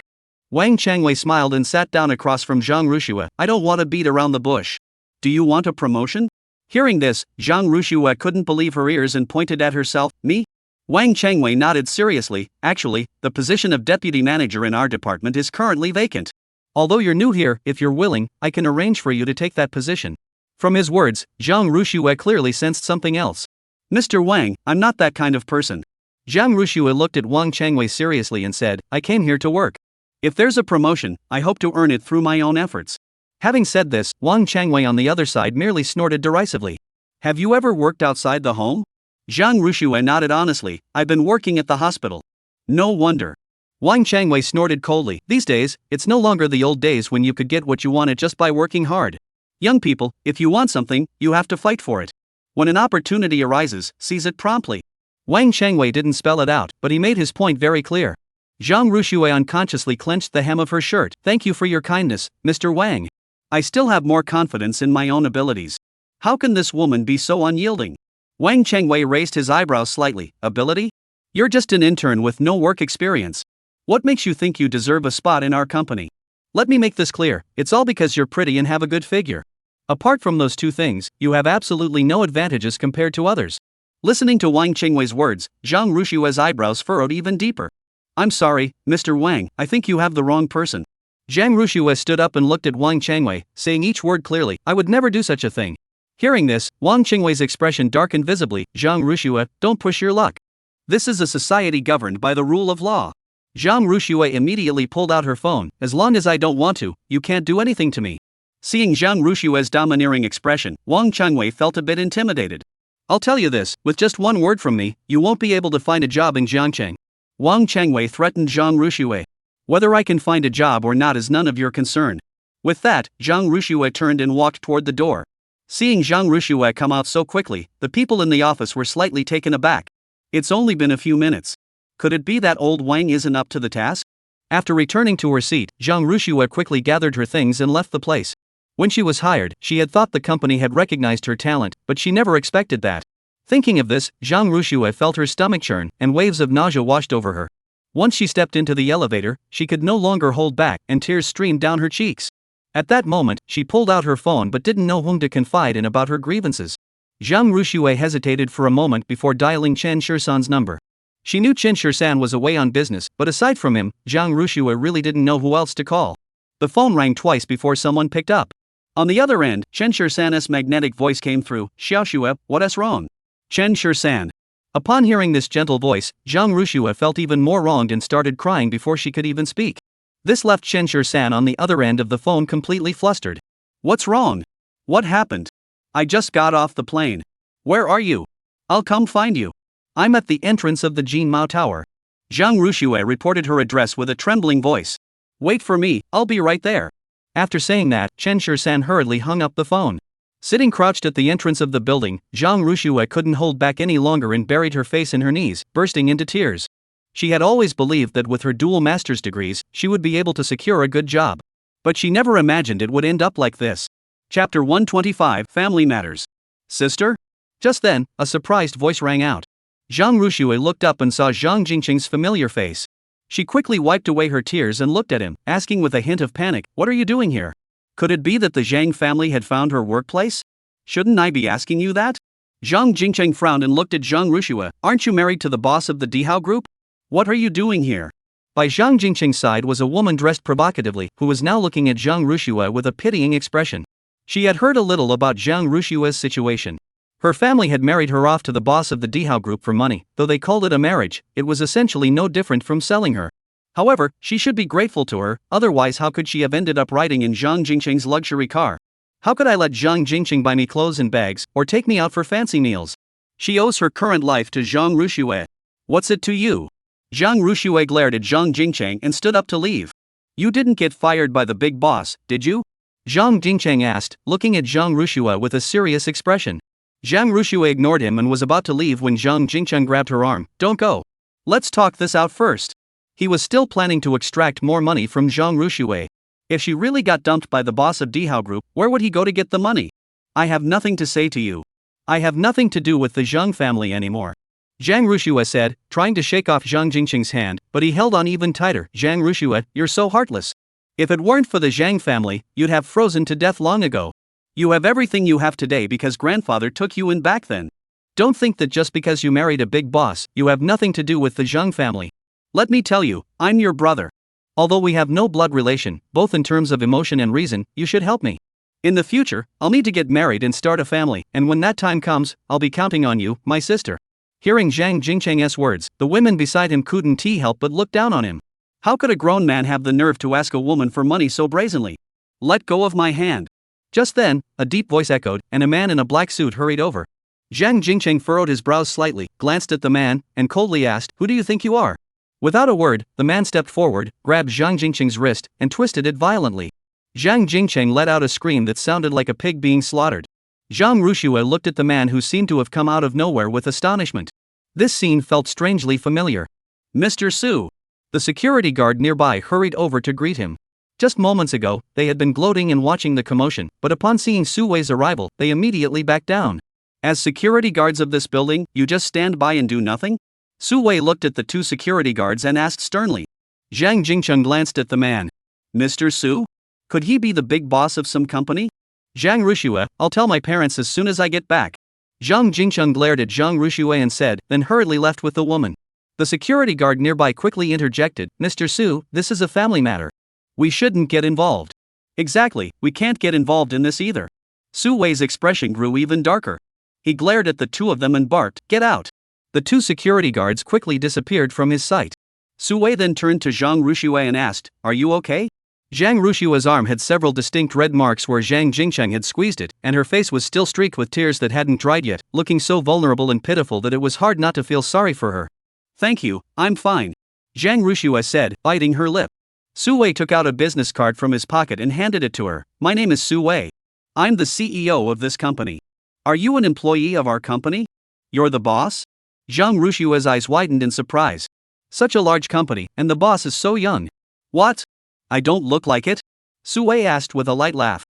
Wang Changwei smiled and sat down across from Zhang Ruxue. I don't want to beat around the bush. Do you want a promotion? Hearing this, Zhang Ruxue couldn't believe her ears and pointed at herself. Me? Wang Changwei nodded seriously. Actually, the position of deputy manager in our department is currently vacant. Although you're new here, if you're willing, I can arrange for you to take that position. From his words, Zhang Ruxue clearly sensed something else. Mr. Wang, I'm not that kind of person. Zhang Ruxue looked at Wang Changwei seriously and said, I came here to work. If there's a promotion, I hope to earn it through my own efforts. Having said this, Wang Changwei on the other side merely snorted derisively. Have you ever worked outside the home? Zhang Ruxue nodded honestly. I've been working at the hospital. No wonder. Wang Changwei snorted coldly. These days, it's no longer the old days when you could get what you wanted just by working hard. Young people, if you want something, you have to fight for it. When an opportunity arises, seize it promptly. Wang Changwei didn't spell it out, but he made his point very clear. Zhang Ruxue unconsciously clenched the hem of her shirt. Thank you for your kindness, Mr. Wang. I still have more confidence in my own abilities. How can this woman be so unyielding? Wang Changwei raised his eyebrows slightly. Ability? You're just an intern with no work experience. What makes you think you deserve a spot in our company? Let me make this clear, it's all because you're pretty and have a good figure. Apart from those two things, you have absolutely no advantages compared to others. Listening to Wang Qingwei's words, Zhang Rushue's eyebrows furrowed even deeper. I'm sorry, Mr. Wang, I think you have the wrong person. Zhang Rushue stood up and looked at Wang Qingwei, saying each word clearly, I would never do such a thing. Hearing this, Wang Qingwei's expression darkened visibly. Zhang Rushue, don't push your luck. This is a society governed by the rule of law. Zhang Rushue immediately pulled out her phone. As long as I don't want to, you can't do anything to me. Seeing Zhang Rushue's domineering expression, Wang Qingwei felt a bit intimidated. I'll tell you this, with just one word from me, you won't be able to find a job in Jiangcheng. Wang Qingwei threatened Zhang Rushue. Whether I can find a job or not is none of your concern. With that, Zhang Rushue turned and walked toward the door. Seeing Zhang Rushue come out so quickly, the people in the office were slightly taken aback. It's only been a few minutes. Could it be that old Wang isn't up to the task? After returning to her seat, Zhang Rushue quickly gathered her things and left the place. When she was hired, she had thought the company had recognized her talent, but she never expected that. Thinking of this, Zhang Rushue felt her stomach churn, and waves of nausea washed over her. Once she stepped into the elevator, she could no longer hold back, and tears streamed down her cheeks. At that moment, she pulled out her phone but didn't know whom to confide in about her grievances. Zhang Rushue hesitated for a moment before dialing Chen Shirsan's number. She knew Chen Shirsan was away on business, but aside from him, Zhang Rushue really didn't know who else to call. The phone rang twice before someone picked up. On the other end, Chen Shirsan's magnetic voice came through. Xiaoxue, what's wrong? Chen Shirsan. Upon hearing this gentle voice, Zhang Rushue felt even more wronged and started crying before she could even speak. This left Chen Shirsan on the other end of the phone completely flustered. What's wrong? What happened? I just got off the plane. Where are you? I'll come find you. I'm at the entrance of the Jin Mao Tower. Zhang Rushue reported her address with a trembling voice. Wait for me, I'll be right there. After saying that, Chen Shirsan hurriedly hung up the phone. Sitting crouched at the entrance of the building, Zhang Rushue couldn't hold back any longer and buried her face in her knees, bursting into tears. She had always believed that with her dual master's degrees, she would be able to secure a good job. But she never imagined it would end up like this. Chapter 125, Family Matters. Sister? Just then, a surprised voice rang out. Zhang Rushue looked up and saw Zhang Jingqing's familiar face. She quickly wiped away her tears and looked at him, asking with a hint of panic, what are you doing here? Could it be that the Zhang family had found her workplace? Shouldn't I be asking you that? Zhang Jingqing frowned and looked at Zhang Rushue. Aren't you married to the boss of the Dihao group? What are you doing here? By Zhang Jingqing's side was a woman dressed provocatively, who was now looking at Zhang Rushue with a pitying expression. She had heard a little about Zhang Rushue's situation. Her family had married her off to the boss of the Dihao group for money. Though they called it a marriage, it was essentially no different from selling her. However, she should be grateful to her, otherwise how could she have ended up riding in Zhang Jingqing's luxury car? How could I let Zhang Jingqing buy me clothes and bags, or take me out for fancy meals? She owes her current life to Zhang Rushue. What's it to you? Zhang Rushue glared at Zhang Jingqing and stood up to leave. You didn't get fired by the big boss, did you? Zhang Jingqing asked, looking at Zhang Rushue with a serious expression. Zhang Rushue ignored him and was about to leave when Zhang Jingqing grabbed her arm. Don't go. Let's talk this out first. He was still planning to extract more money from Zhang Rushue. If she really got dumped by the boss of Dihao Group, where would he go to get the money? I have nothing to say to you. I have nothing to do with the Zhang family anymore. Zhang Rushue said, trying to shake off Zhang Jingqing's hand, but he held on even tighter. Zhang Rushue, you're so heartless. If it weren't for the Zhang family, you'd have frozen to death long ago. You have everything you have today because grandfather took you in back then. Don't think that just because you married a big boss, you have nothing to do with the Zhang family. Let me tell you, I'm your brother. Although we have no blood relation, both in terms of emotion and reason, you should help me. In the future, I'll need to get married and start a family, and when that time comes, I'll be counting on you, my sister. Hearing Zhang Jingqing's words, the women beside him couldn't help but look down on him. How could a grown man have the nerve to ask a woman for money so brazenly? Let go of my hand. Just then, a deep voice echoed, and a man in a black suit hurried over. Zhang Jingqing furrowed his brows slightly, glanced at the man, and coldly asked, Who do you think you are? Without a word, the man stepped forward, grabbed Zhang Jingqing's wrist, and twisted it violently. Zhang Jingqing let out a scream that sounded like a pig being slaughtered. Zhang Rushue looked at the man who seemed to have come out of nowhere with astonishment. This scene felt strangely familiar. Mr. Su. The security guard nearby hurried over to greet him. Just moments ago, they had been gloating and watching the commotion, but upon seeing Su Wei's arrival, they immediately backed down. As security guards of this building, you just stand by and do nothing? Su Wei looked at the two security guards and asked sternly. Zhang Jingqing glanced at the man. Mr. Su? Could he be the big boss of some company? Zhang Rushue, I'll tell my parents as soon as I get back. Zhang Jingcheng glared at Zhang Rushue and said, then hurriedly left with the woman. The security guard nearby quickly interjected, Mr. Su, this is a family matter. We shouldn't get involved. Exactly, we can't get involved in this either. Su Wei's expression grew even darker. He glared at the two of them and barked, get out. The two security guards quickly disappeared from his sight. Su Wei then turned to Zhang Rushue and asked, are you okay? Zhang Rushue's arm had several distinct red marks where Zhang Jingcheng had squeezed it, and her face was still streaked with tears that hadn't dried yet, looking so vulnerable and pitiful that it was hard not to feel sorry for her. Thank you, I'm fine. Zhang Rushue said, biting her lip. Su Wei took out a business card from his pocket and handed it to her. My name is Su Wei. I'm the CEO of this company. Are you an employee of our company? You're the boss? Zhang Rushue's eyes widened in surprise. Such a large company, and the boss is so young. What? I don't look like it? Su Wei asked with a light laugh.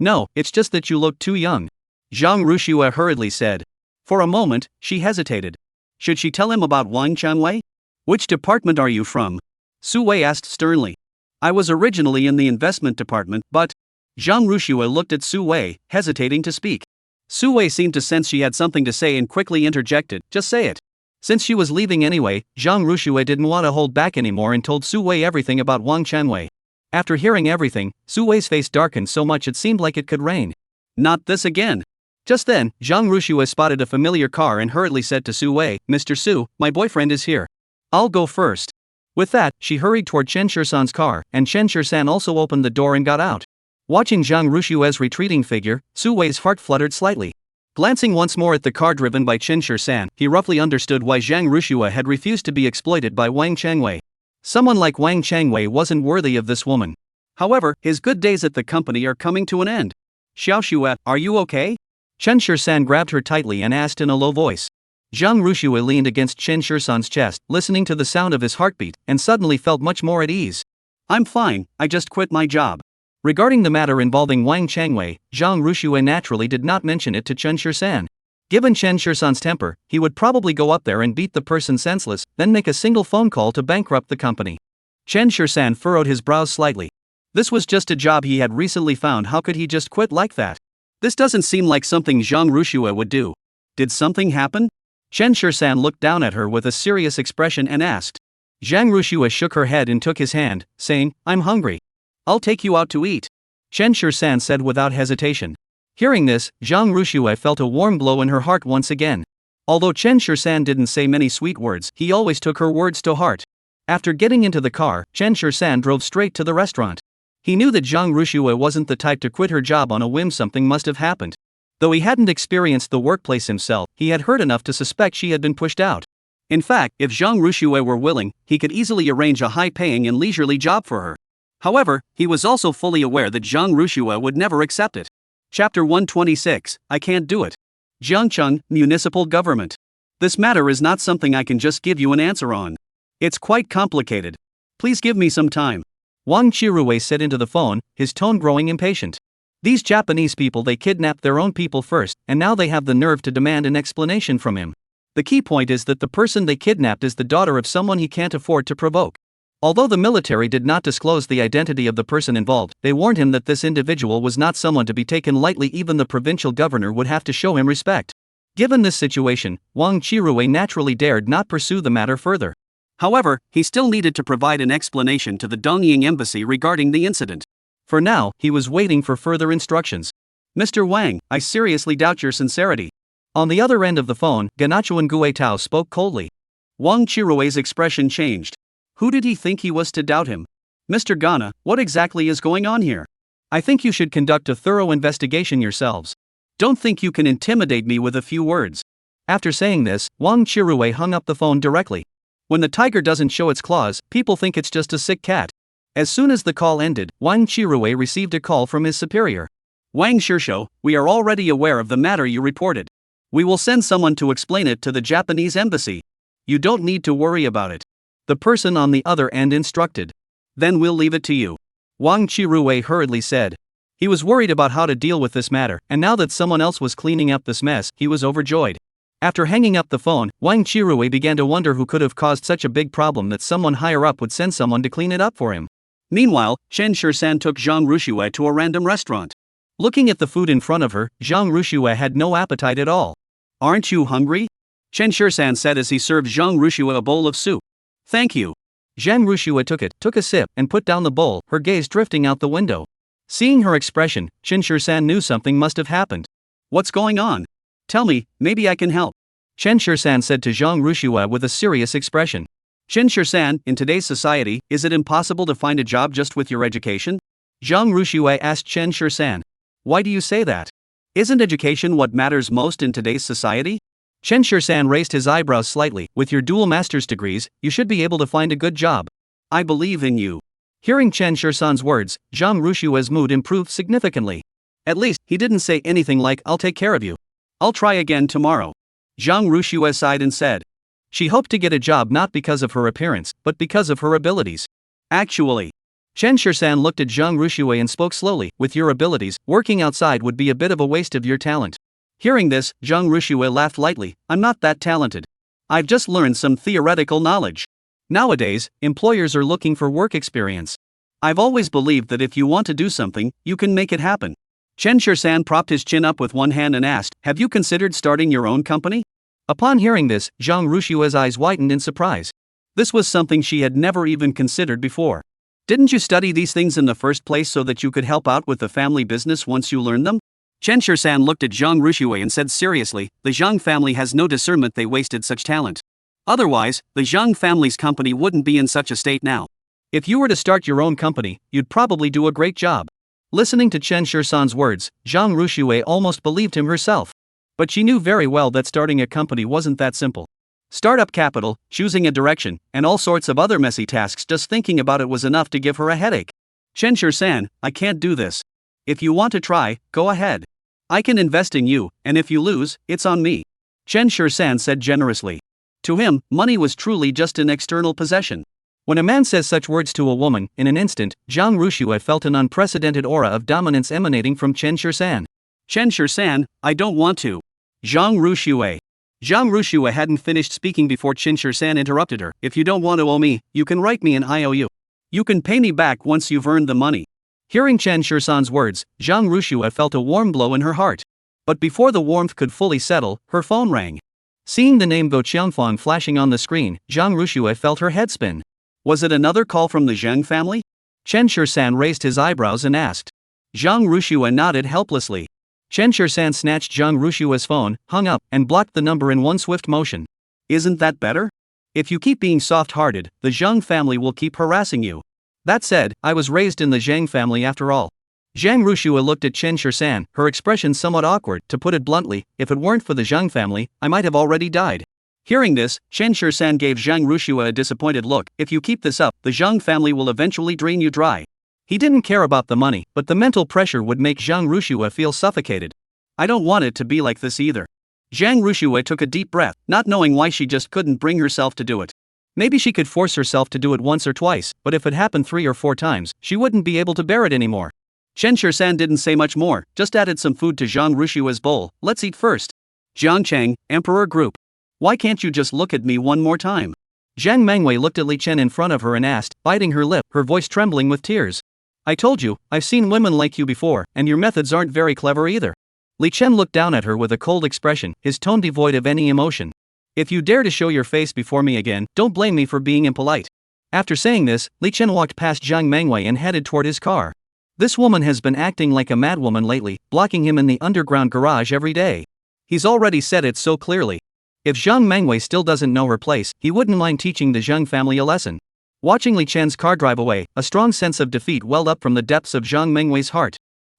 No, it's just that you look too young. Zhang Rushue hurriedly said. For a moment, she hesitated. Should she tell him about Wang Chanwei? Which department are you from? Su Wei asked sternly. I was originally in the investment department, but... Zhang Rushue looked at Su Wei, hesitating to speak. Su Wei seemed to sense she had something to say and quickly interjected, just say it. Since she was leaving anyway, Zhang Rushue didn't want to hold back anymore and told Su Wei everything about Wang Chanwei. After hearing everything, Su Wei's face darkened so much it seemed like it could rain. Not this again. Just then, Zhang Rushue spotted a familiar car and hurriedly said to Su Wei, Mr. Su, my boyfriend is here. I'll go first. With that, she hurried toward Chen Shursan's car, and Chen Shursan also opened the door and got out. Watching Zhang Rushue's retreating figure, Su Wei's heart fluttered slightly. Glancing once more at the car driven by Chen Shursan, he roughly understood why Zhang Rushue had refused to be exploited by Wang Chanwei. Someone like Wang Chanwei wasn't worthy of this woman. However, his good days at the company are coming to an end. Xiao Xue, are you okay? Chen Shursan grabbed her tightly and asked in a low voice. Zhang Rushue leaned against Chen Shursan's chest, listening to the sound of his heartbeat, and suddenly felt much more at ease. I'm fine, I just quit my job. Regarding the matter involving Wang Chanwei, Zhang Rushue naturally did not mention it to Chen Shursan. Given Chen Shursan's temper, he would probably go up there and beat the person senseless, then make a single phone call to bankrupt the company. Chen Shursan furrowed his brows slightly. This was just a job he had recently found, how could he just quit like that? This doesn't seem like something Zhang Rushue would do. Did something happen? Chen Shursan looked down at her with a serious expression and asked. Zhang Rushue shook her head and took his hand, saying, I'm hungry. I'll take you out to eat. Chen Shursan said without hesitation. Hearing this, Zhang Rushue felt a warm glow in her heart once again. Although Chen Shursan didn't say many sweet words, he always took her words to heart. After getting into the car, Chen Shursan drove straight to the restaurant. He knew that Zhang Rushue wasn't the type to quit her job on a whim. Something must have happened. Though he hadn't experienced the workplace himself, he had heard enough to suspect she had been pushed out. In fact, if Zhang Rushue were willing, he could easily arrange a high-paying and leisurely job for her. However, he was also fully aware that Zhang Rushue would never accept it. Chapter 126, I Can't Do It. Jiangcheng, Municipal Government. This matter is not something I can just give you an answer on. It's quite complicated. Please give me some time. Wang Chirue said into the phone, his tone growing impatient. These Japanese people, they kidnapped their own people first, and now they have the nerve to demand an explanation from him. The key point is that the person they kidnapped is the daughter of someone he can't afford to provoke. Although the military did not disclose the identity of the person involved, they warned him that this individual was not someone to be taken lightly. Even the provincial governor would have to show him respect. Given this situation, Wang Chirue naturally dared not pursue the matter further. However, he still needed to provide an explanation to the Dongying embassy regarding the incident. For now, he was waiting for further instructions. Mr. Wang, I seriously doubt your sincerity. On the other end of the phone, Ganachuan Guetao spoke coldly. Wang Chirue's expression changed. Who did he think he was to doubt him? Mr. Gana, what exactly is going on here? I think you should conduct a thorough investigation yourselves. Don't think you can intimidate me with a few words. After saying this, Wang Chirue hung up the phone directly. When the tiger doesn't show its claws, people think it's just a sick cat. As soon as the call ended, Wang Chirue received a call from his superior. Wang Shishou, we are already aware of the matter you reported. We will send someone to explain it to the Japanese embassy. You don't need to worry about it. The person on the other end instructed. Then we'll leave it to you. Wang Chirue hurriedly said. He was worried about how to deal with this matter, and now that someone else was cleaning up this mess, he was overjoyed. After hanging up the phone, Wang Chirue began to wonder who could have caused such a big problem that someone higher up would send someone to clean it up for him. Meanwhile, Chen Shursan took Zhang Rushue to a random restaurant. Looking at the food in front of her, Zhang Rushue had no appetite at all. "Aren't you hungry?" Chen Shisan said as he served Zhang Rushue a bowl of soup. "Thank you." Zhang Rushue took a sip, and put down the bowl, her gaze drifting out the window. Seeing her expression, Chen Shisan knew something must have happened. "What's going on? Tell me, maybe I can help," Chen Shisan said to Zhang Rushue with a serious expression. "Chen Shisan, in today's society, is it impossible to find a job just with your education?" Zhang Rushue asked Chen Shisan. "Why do you say that? Isn't education what matters most in today's society?" Chen Shisan raised his eyebrows slightly. "With your dual master's degrees, you should be able to find a good job. I believe in you." Hearing Chen Shisan's words, Zhang Rushue's mood improved significantly. At least, he didn't say anything like, "I'll take care of you. I'll try again tomorrow." Zhang Rushue sighed and said. She hoped to get a job not because of her appearance, but because of her abilities. "Actually," Chen Shisan looked at Zhang Rushue and spoke slowly, "with your abilities, working outside would be a bit of a waste of your talent." Hearing this, Zhang Rushue laughed lightly. "I'm not that talented. I've just learned some theoretical knowledge. Nowadays, employers are looking for work experience. I've always believed that if you want to do something, you can make it happen." Chen Shisan propped his chin up with one hand and asked, "Have you considered starting your own company?" Upon hearing this, Zhang Rushue's eyes widened in surprise. This was something she had never even considered before. "Didn't you study these things in the first place so that you could help out with the family business once you learned them?" Chen Shisan looked at Zhang Rushue and said seriously, "The Zhang family has no discernment, they wasted such talent. Otherwise, the Zhang family's company wouldn't be in such a state now. If you were to start your own company, you'd probably do a great job." Listening to Chen Shisan's words, Zhang Rushue almost believed him herself. But she knew very well that starting a company wasn't that simple. Startup capital, choosing a direction, and all sorts of other messy tasks. Just thinking about it was enough to give her a headache. "Chen Shisan, I can't do this. If you want to try, go ahead. I can invest in you, and if you lose, it's on me," Chen Shisan said generously. To him, money was truly just an external possession. When a man says such words to a woman, in an instant, Zhang Rushue felt an unprecedented aura of dominance emanating from Chen Shisan. "Chen Shisan, I don't want to." Zhang Rushue. Zhang Rushue hadn't finished speaking before Chen Shisan interrupted her. "If you don't want to owe me, you can write me an IOU. You can pay me back once you've earned the money." Hearing Chen Shisan's words, Zhang Rushue felt a warm glow in her heart. But before the warmth could fully settle, her phone rang. Seeing the name Go Qiangfang flashing on the screen, Zhang Rushue felt her head spin. Was it another call from the Zhang family? Chen Shisan raised his eyebrows and asked. Zhang Rushue nodded helplessly. Chen Shisan snatched Zhang Rushue's phone, hung up, and blocked the number in one swift motion. "Isn't that better? If you keep being soft-hearted, the Zhang family will keep harassing you. That said, I was raised in the Zhang family after all." Zhang Rushue looked at Chen Shisan, her expression somewhat awkward. "To put it bluntly, if it weren't for the Zhang family, I might have already died." Hearing this, Chen Shisan gave Zhang Rushue a disappointed look. "If you keep this up, the Zhang family will eventually drain you dry." He didn't care about the money, but the mental pressure would make Zhang Rushue feel suffocated. "I don't want it to be like this either." Zhang Rushue took a deep breath, not knowing why she just couldn't bring herself to do it. Maybe she could force herself to do it once or twice, but if it happened 3 or 4 times, she wouldn't be able to bear it anymore. Chen Shisan didn't say much more, just added some food to Zhang Rushue's bowl. "Let's eat first." "Jiangcheng, Emperor Group. Why can't you just look at me one more time?" Zhang Mengwei looked at Li Chen in front of her and asked, biting her lip, her voice trembling with tears. "I told you, I've seen women like you before, and your methods aren't very clever either." Li Chen looked down at her with a cold expression, his tone devoid of any emotion. "If you dare to show your face before me again, don't blame me for being impolite." After saying this, Li Chen walked past Zhang Mengwei and headed toward his car. This woman has been acting like a madwoman lately, blocking him in the underground garage every day. He's already said it so clearly. If Zhang Mengwei still doesn't know her place, he wouldn't mind teaching the Zhang family a lesson. Watching Li Chen's car drive away, a strong sense of defeat welled up from the depths of Zhang Mengwei's heart.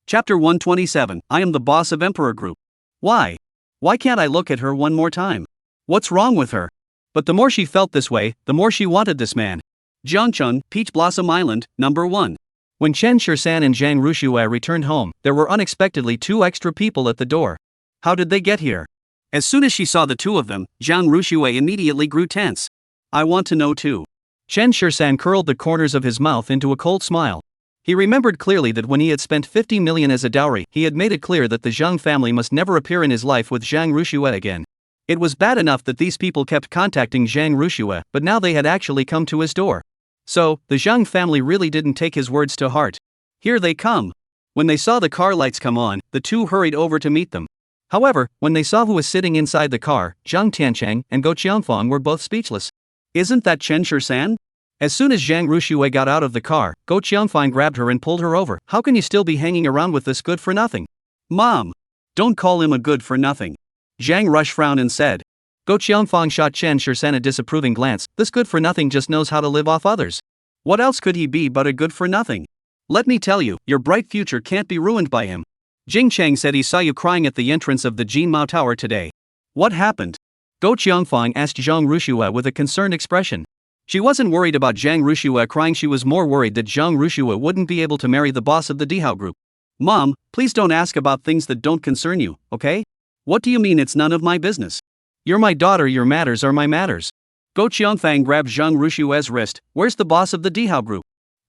Chapter 127. I am the boss of Emperor Group. Why? Why can't I look at her one more time? What's wrong with her? But the more she felt this way, the more she wanted this man. Jiangcheng, Peach Blossom Island, number 1. When Chen Shisan and Zhang Rushue returned home, there were unexpectedly 2 extra people at the door. How did they get here? As soon as she saw the 2 of them, Zhang Rushue immediately grew tense. "I want to know too." Chen Shisan curled the corners of his mouth into a cold smile. He remembered clearly that when he had spent 50 million as a dowry, he had made it clear that the Zhang family must never appear in his life with Zhang Rushue again. It was bad enough that these people kept contacting Zhang Rushue, but now they had actually come to his door. So, the Zhang family really didn't take his words to heart. "Here they come." When they saw the car lights come on, the two hurried over to meet them. However, when they saw who was sitting inside the car, Zhang Tiancheng and Go Qiangfang were both speechless. Isn't that Chen Shisan? As soon as Zhang Ruxue got out of the car, Go Qiangfang grabbed her and pulled her over. How can you still be hanging around with this good-for-nothing? Mom! Don't call him a good-for-nothing. Zhang Rush frowned and said. Go Qiangfang shot Chen Shisan a disapproving glance. This good-for-nothing just knows how to live off others. What else could he be but a good-for-nothing? Let me tell you, your bright future can't be ruined by him. Jing Cheng said he saw you crying at the entrance of the Jinmao Tower today. What happened? Go Qiangfang asked Zhang Ruxue with a concerned expression. She wasn't worried about Zhang Ruxue crying, she was more worried that Zhang Ruxue wouldn't be able to marry the boss of the Dihao group. Mom, please don't ask about things that don't concern you, okay? What do you mean it's none of my business? You're my daughter, your matters are my matters. Go Qiangfang grabbed Zhang Ruxue's wrist. Where's the boss of the Dihao group?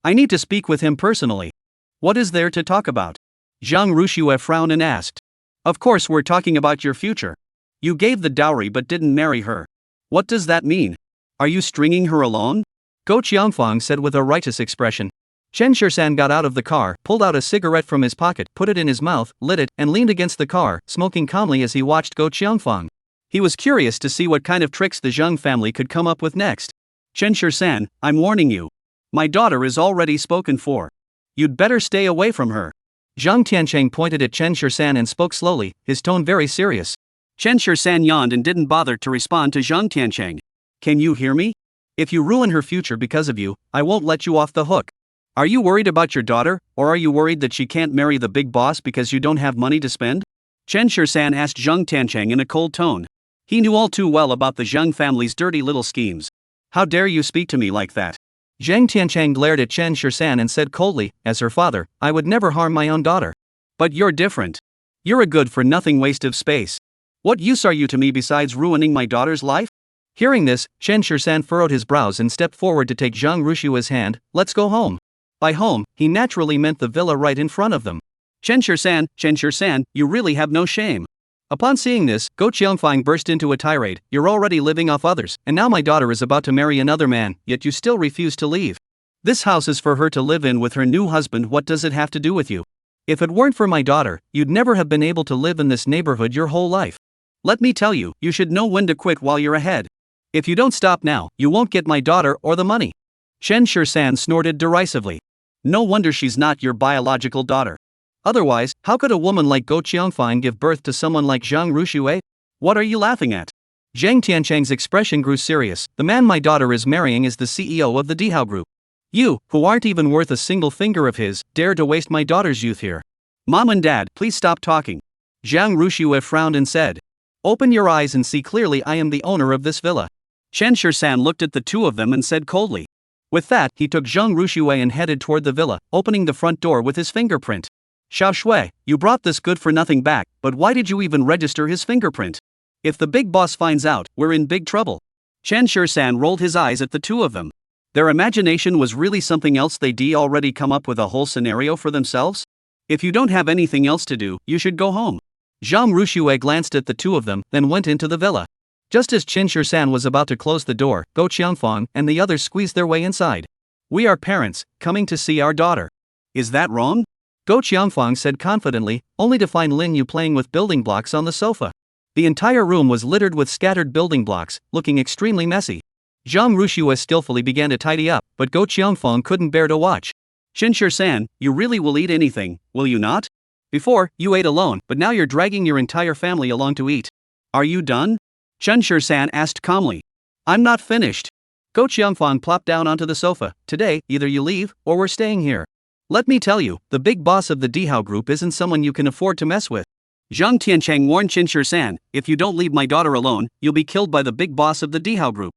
I need to speak with him personally. What is there to talk about? Zhang Ruxue frowned and asked. Of course we're talking about your future. You gave the dowry but didn't marry her. What does that mean? Are you stringing her along? Go Qiangfang said with a righteous expression. Chen Shisan got out of the car, pulled out a cigarette from his pocket, put it in his mouth, lit it, and leaned against the car, smoking calmly as he watched Go Qiangfang. He was curious to see what kind of tricks the Zhang family could come up with next. Chen Shisan, I'm warning you. My daughter is already spoken for. You'd better stay away from her. Zhang Tiancheng pointed at Chen Shisan and spoke slowly, his tone very serious. Chen Shisan yawned and didn't bother to respond to Zhang Tiancheng. Can you hear me? If you ruin her future because of you, I won't let you off the hook. Are you worried about your daughter, or are you worried that she can't marry the big boss because you don't have money to spend? Chen Shisan asked Zhang Tiancheng in a cold tone. He knew all too well about the Zhang family's dirty little schemes. How dare you speak to me like that? Zhang Tiancheng glared at Chen Shisan and said coldly, as her father, I would never harm my own daughter. But you're different. You're a good-for-nothing waste of space. What use are you to me besides ruining my daughter's life? Hearing this, Chen Shisan furrowed his brows and stepped forward to take Zhang Ruxue's hand. Let's go home. By home, he naturally meant the villa right in front of them. Chen Shisan, you really have no shame. Upon seeing this, Go Qiangfang burst into a tirade. You're already living off others, and now my daughter is about to marry another man, yet you still refuse to leave. This house is for her to live in with her new husband. What does it have to do with you? If it weren't for my daughter, you'd never have been able to live in this neighborhood your whole life. Let me tell you, you should know when to quit while you're ahead. If you don't stop now, you won't get my daughter or the money. Chen Shisan snorted derisively. No wonder she's not your biological daughter. Otherwise, how could a woman like Go Qiangfang give birth to someone like Zhang Ruxue? What are you laughing at? Zhang Tiancheng's expression grew serious. The man my daughter is marrying is the CEO of the Dihao group. You, who aren't even worth a single finger of his, dare to waste my daughter's youth here. Mom and Dad, please stop talking. Zhang Ruxue frowned and said. Open your eyes and see clearly, I am the owner of this villa. Chen Shisan looked at the two of them and said coldly. With that, he took Zhang Ruxue and headed toward the villa, opening the front door with his fingerprint. Xiao Shui, you brought this good-for-nothing back, but why did you even register his fingerprint? If the big boss finds out, we're in big trouble. Chen Shisan rolled his eyes at the two of them. Their imagination was really something else. They'd already come up with a whole scenario for themselves? If you don't have anything else to do, you should go home. Zhang Ruxue glanced at the two of them, then went into the villa. Just as Chen Shisan was about to close the door, Go Qiangfang and the others squeezed their way inside. We are parents, coming to see our daughter. Is that wrong? Go Qiangfang said confidently, only to find Lin Yu playing with building blocks on the sofa. The entire room was littered with scattered building blocks, looking extremely messy. Zhang Ruxue skillfully began to tidy up, but Go Qiangfang couldn't bear to watch. Chen Shisan, you really will eat anything, will you not? Before, you ate alone, but now you're dragging your entire family along to eat. Are you done? Chen Shisan asked calmly. I'm not finished. Go Qiangfang plopped down onto the sofa. Today, either you leave, or we're staying here. Let me tell you, the big boss of the Dihao group isn't someone you can afford to mess with. Zhang Tiancheng warned Chen Shisan, if you don't leave my daughter alone, you'll be killed by the big boss of the Dihao group.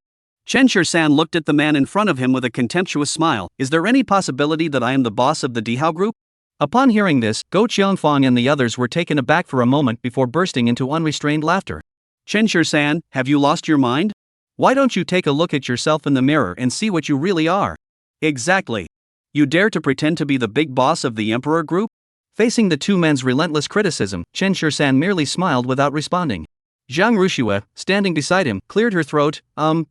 Chen Shisan looked at the man in front of him with a contemptuous smile. Is there any possibility that I am the boss of the Dihao group? Upon hearing this, Go Qiangfang and the others were taken aback for a moment before bursting into unrestrained laughter. Chen Shisan, have you lost your mind? Why don't you take a look at yourself in the mirror and see what you really are? Exactly. You dare to pretend to be the big boss of the Emperor group? Facing the two men's relentless criticism, Chen Shisan merely smiled without responding. Zhang Ruxue, standing beside him, cleared her throat.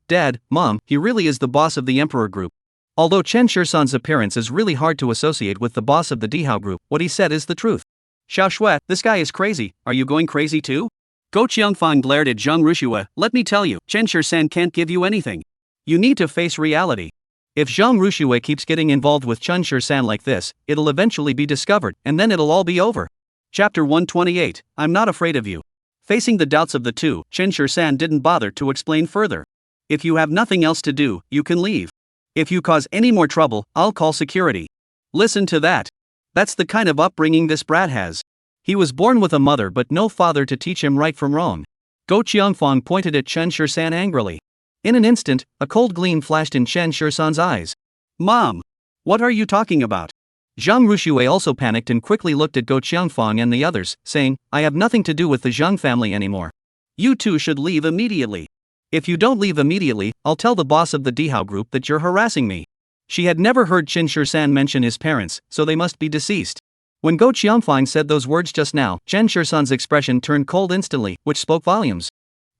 Dad, Mom, he really is the boss of the Emperor group. Although Chen Shursan's appearance is really hard to associate with the boss of the Dihao group, what he said is the truth. Xiao Shui, this guy is crazy, are you going crazy too? Go Qiangfang glared at Zhang Rushue, let me tell you, Chen Shursan can't give you anything. You need to face reality. If Zhang Rushue keeps getting involved with Chen Shursan like this, it'll eventually be discovered, and then it'll all be over. Chapter 128, I'm not afraid of you. Facing the doubts of the two, Chen Shursan didn't bother to explain further. If you have nothing else to do, you can leave. If you cause any more trouble, I'll call security. Listen to that. That's the kind of upbringing this brat has. He was born with a mother but no father to teach him right from wrong. Go Qiangfang pointed at Chen Shursan angrily. In an instant, a cold gleam flashed in Chen Shursan's eyes. Mom! What are you talking about? Zhang Rushue also panicked and quickly looked at Go Qiangfang and the others, saying, I have nothing to do with the Zhang family anymore. You two should leave immediately. If you don't leave immediately, I'll tell the boss of the Dihao group that you're harassing me. She had never heard Chen Shursan mention his parents, so they must be deceased. When Go Qiangfang said those words just now, Chen Shursan's expression turned cold instantly, which spoke volumes.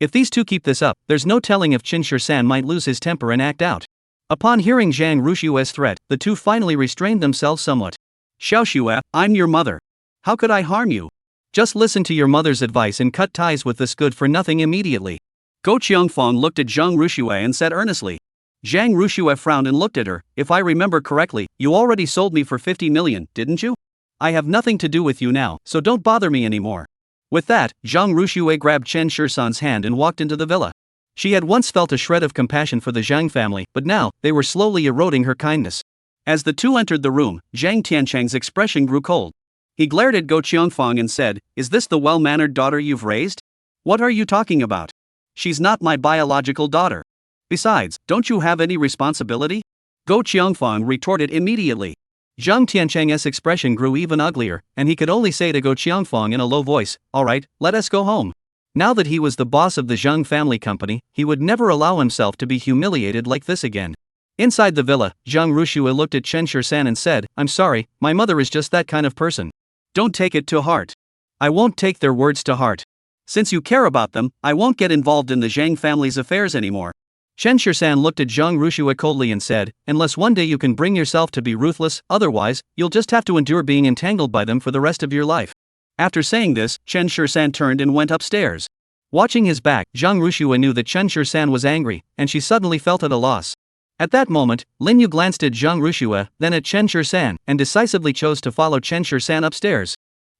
If these two keep this up, there's no telling if Chen Shursan might lose his temper and act out. Upon hearing Zhang Rushue's threat, the two finally restrained themselves somewhat. Xiao Shue, I'm your mother. How could I harm you? Just listen to your mother's advice and cut ties with this good-for-nothing immediately. Go Qiangfang looked at Zhang Rushue and said earnestly. Zhang Rushue frowned and looked at her. If I remember correctly, you already sold me for 50 million, didn't you? I have nothing to do with you now, so don't bother me anymore. With that, Zhang Rushue grabbed Chen Shursan's hand and walked into the villa. She had once felt a shred of compassion for the Zhang family, but now, they were slowly eroding her kindness. As the two entered the room, Zhang Tiancheng's expression grew cold. He glared at Go Qiangfang and said, Is this the well-mannered daughter you've raised? What are you talking about? She's not my biological daughter. Besides, don't you have any responsibility? Go Qiangfang retorted immediately. Zhang Tiancheng's expression grew even uglier, and he could only say to Go Qiangfang in a low voice, Alright, let us go home. Now that he was the boss of the Zhang family company, he would never allow himself to be humiliated like this again. Inside the villa, Zhang Rushue looked at Chen Shursan and said, I'm sorry, my mother is just that kind of person. Don't take it to heart. I won't take their words to heart. Since you care about them, I won't get involved in the Zhang family's affairs anymore. Chen Shursan looked at Zhang Rushue coldly and said, Unless one day you can bring yourself to be ruthless, otherwise, you'll just have to endure being entangled by them for the rest of your life. After saying this, Chen Shursan turned and went upstairs. Watching his back, Zhang Rushue knew that Chen Shursan was angry, and she suddenly felt at a loss. At that moment, Lin Yu glanced at Zhang Rushue, then at Chen Shursan, and decisively chose to follow Chen Shursan upstairs.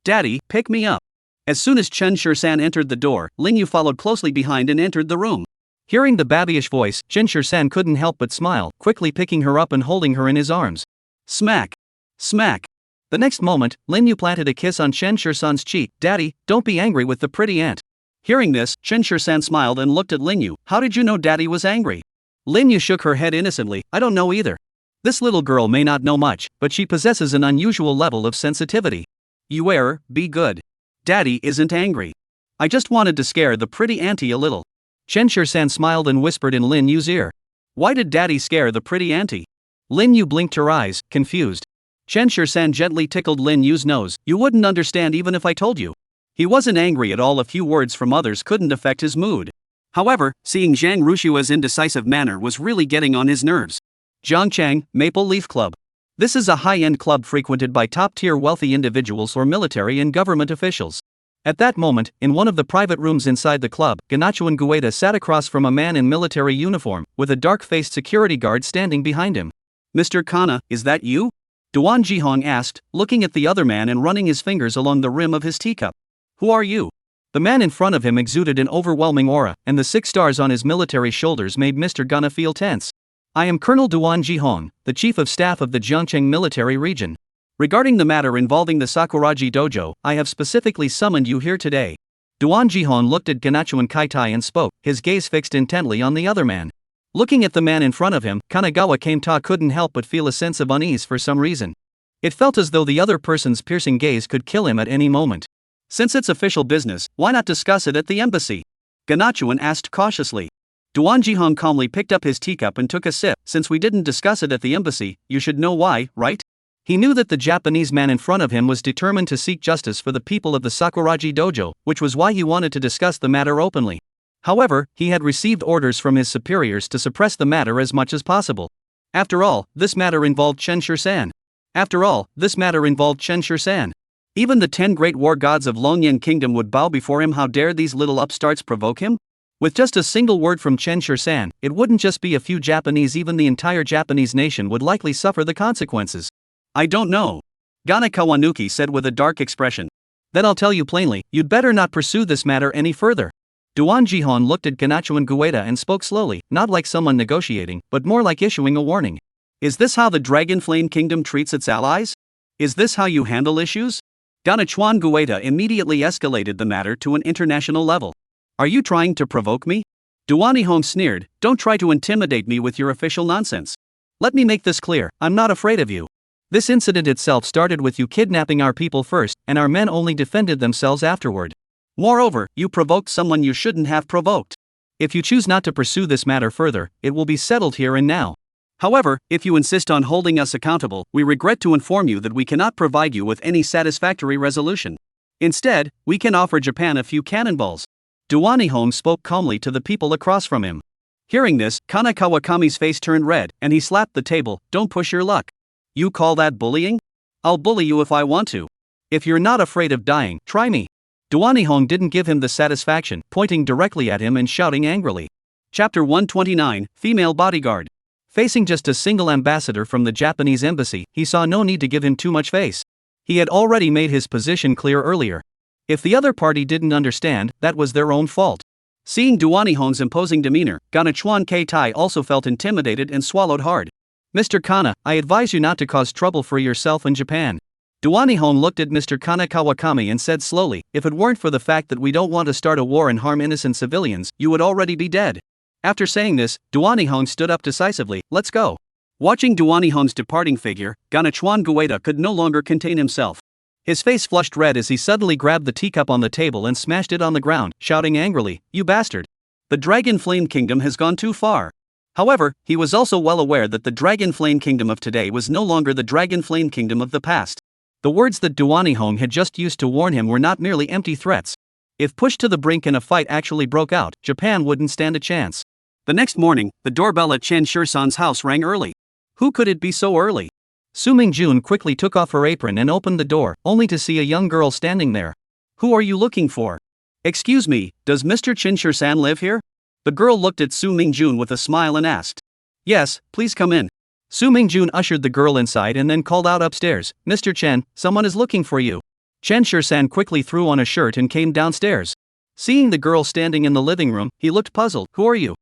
Daddy, pick me up. As soon as Chen Shursan entered the door, Lin Yu followed closely behind and entered the room. Hearing the babyish voice, Chen Shursan couldn't help but smile, quickly picking her up and holding her in his arms. Smack! Smack! The next moment, Lin Yu planted a kiss on Chen Shursan's cheek. Daddy, don't be angry with the pretty aunt. Hearing this, Chen Shursan smiled and looked at Lin Yu. How did you know Daddy was angry? Lin Yu shook her head innocently. I don't know either. This little girl may not know much, but she possesses an unusual level of sensitivity. You err, be good. Daddy isn't angry. I just wanted to scare the pretty auntie a little. Chen Shursan smiled and whispered in Lin Yu's ear. Why did Daddy scare the pretty auntie? Lin Yu blinked her eyes, confused. Chen Shursan gently tickled Lin Yu's nose. You wouldn't understand even if I told you. He wasn't angry at all. A few words from others couldn't affect his mood. However, seeing Zhang Rushue's indecisive manner was really getting on his nerves. Zhangchang, Maple Leaf Club. This is a high-end club frequented by top-tier wealthy individuals or military and government officials. At that moment, in one of the private rooms inside the club, Ganachuan Gueda sat across from a man in military uniform, with a dark-faced security guard standing behind him. Mr. Kana, is that you? Duan Jihong asked, looking at the other man and running his fingers along the rim of his teacup. Who are you? The man in front of him exuded an overwhelming aura, and the 6 stars on his military shoulders made Mr. Gana feel tense. I am Colonel Duan Jihong, the Chief of Staff of the Jiangcheng Military Region. Regarding the matter involving the Sakuraji Dojo, I have specifically summoned you here today. Duan Jihong looked at Ganachuan Kaitai and spoke, his gaze fixed intently on the other man. Looking at the man in front of him, Kanagawa Kameta couldn't help but feel a sense of unease for some reason. It felt as though the other person's piercing gaze could kill him at any moment. Since it's official business, why not discuss it at the embassy? Ganachuan asked cautiously. Duan Jihong calmly picked up his teacup and took a sip. Since we didn't discuss it at the embassy, you should know why, right? He knew that the Japanese man in front of him was determined to seek justice for the people of the Sakuraji Dojo, which was why he wanted to discuss the matter openly. However, he had received orders from his superiors to suppress the matter as much as possible. After all, this matter involved Chen Shur-san. After all, this matter involved Chen Shur-san. Even the 10 great war gods of Longyan Kingdom would bow before him. How dare these little upstarts provoke him? With just a single word from Chen Shur-san, it wouldn't just be a few Japanese, even the entire Japanese nation would likely suffer the consequences. I don't know. Gana Kawanuki said with a dark expression. Then I'll tell you plainly, you'd better not pursue this matter any further. Duan Jihon looked at Ganachuan Gueda and spoke slowly, not like someone negotiating, but more like issuing a warning. Is this how the Dragon Flame Kingdom treats its allies? Is this how you handle issues? Ganachuan Gueda immediately escalated the matter to an international level. Are you trying to provoke me? Duan Jihon sneered, don't try to intimidate me with your official nonsense. Let me make this clear, I'm not afraid of you. This incident itself started with you kidnapping our people first, and our men only defended themselves afterward. Moreover, you provoked someone you shouldn't have provoked. If you choose not to pursue this matter further, it will be settled here and now. However, if you insist on holding us accountable, we regret to inform you that we cannot provide you with any satisfactory resolution. Instead, we can offer Japan a few cannonballs. Duan Jihon spoke calmly to the people across from him. Hearing this, Kana Kawakami's face turned red, and he slapped the table. Don't push your luck. You call that bullying? I'll bully you if I want to. If you're not afraid of dying, try me. Duan Jihon didn't give him the satisfaction, pointing directly at him and shouting angrily. Chapter 129, Female Bodyguard. Facing just a single ambassador from the Japanese embassy, he saw no need to give him too much face. He had already made his position clear earlier. If the other party didn't understand, that was their own fault. Seeing Duan Jihon's imposing demeanor, Ganachuan Keitai also felt intimidated and swallowed hard. Mr. Kana, I advise you not to cause trouble for yourself and Japan. Duan Jihon looked at Mr. Kana Kawakami and said slowly, if it weren't for the fact that we don't want to start a war and harm innocent civilians, you would already be dead. After saying this, Duan Jihon stood up decisively. Let's go. Watching Duan Jihon's departing figure, Ganachuan Gueda could no longer contain himself. His face flushed red as he suddenly grabbed the teacup on the table and smashed it on the ground, shouting angrily, you bastard. The Dragon Flame Kingdom has gone too far. However, he was also well aware that the Dragon Flame Kingdom of today was no longer the Dragon Flame Kingdom of the past. The words that Duan Jihon had just used to warn him were not merely empty threats. If pushed to the brink and a fight actually broke out, Japan wouldn't stand a chance. The next morning, the doorbell at Chen Shur-san's house rang early. Who could it be so early? Su Mingjun quickly took off her apron and opened the door, only to see a young girl standing there. Who are you looking for? Excuse me, does Mr. Chen Shur-san live here? The girl looked at Su Mingjun with a smile and asked. Yes, please come in. Su Mingjun ushered the girl inside and then called out upstairs, Mr. Chen, someone is looking for you. Chen Shur-san quickly threw on a shirt and came downstairs. Seeing the girl standing in the living room, he looked puzzled. Who are you?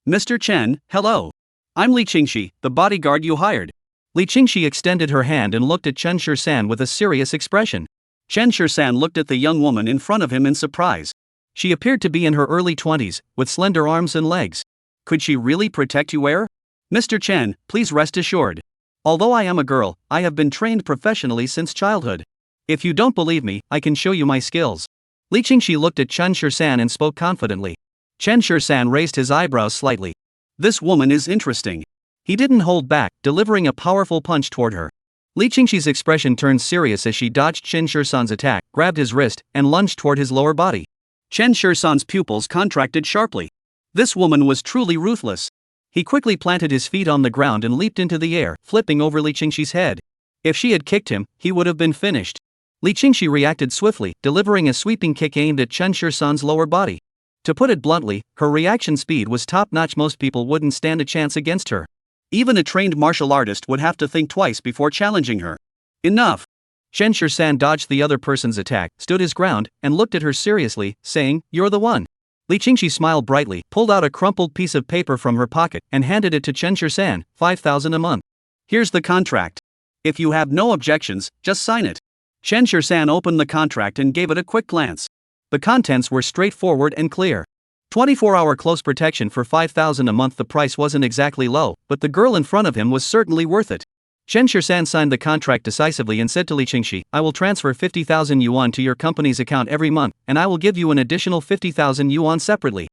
Mr. Chen, hello. I'm Li Qingxi, the bodyguard you hired. Li Qingxi extended her hand and looked at Chen Shur-san with a serious expression. Chen Shur-san looked at the young woman in front of him in surprise. She appeared to be in her early 20s, with slender arms and legs. Could she really protect you, heir? Mr. Chen, please rest assured. Although I am a girl, I have been trained professionally since childhood. If you don't believe me, I can show you my skills. Li Qingxi looked at Chen Shur-san and spoke confidently. Chen Shur-san raised his eyebrows slightly. This woman is interesting. He didn't hold back, delivering a powerful punch toward her. Li Qingxi's expression turned serious as she dodged Chen Shur-san's attack, grabbed his wrist, and lunged toward his lower body. Chen Shur-san's pupils contracted sharply. This woman was truly ruthless. He quickly planted his feet on the ground and leaped into the air, flipping over Li Qingxi's head. If she had kicked him, he would have been finished. Li Qingxi reacted swiftly, delivering a sweeping kick aimed at Chen Shur-san's lower body. To put it bluntly, her reaction speed was top-notch. Most people wouldn't stand a chance against her. Even a trained martial artist would have to think twice before challenging her. Enough. Chen Shur-san dodged the other person's attack, stood his ground, and looked at her seriously, saying, You're the one. Li Qingxi smiled brightly, pulled out a crumpled piece of paper from her pocket, and handed it to Chen Shur-san, 5,000 a month. Here's the contract. If you have no objections, just sign it. Chen Shur-san opened the contract and gave it a quick glance. The contents were straightforward and clear. 24-hour close protection for 5,000 a month. The price wasn't exactly low, but the girl in front of him was certainly worth it. Chen Shur-san signed the contract decisively and said to Li Qingxi, I will transfer 50,000 yuan to your company's account every month, and I will give you an additional 50,000 yuan separately.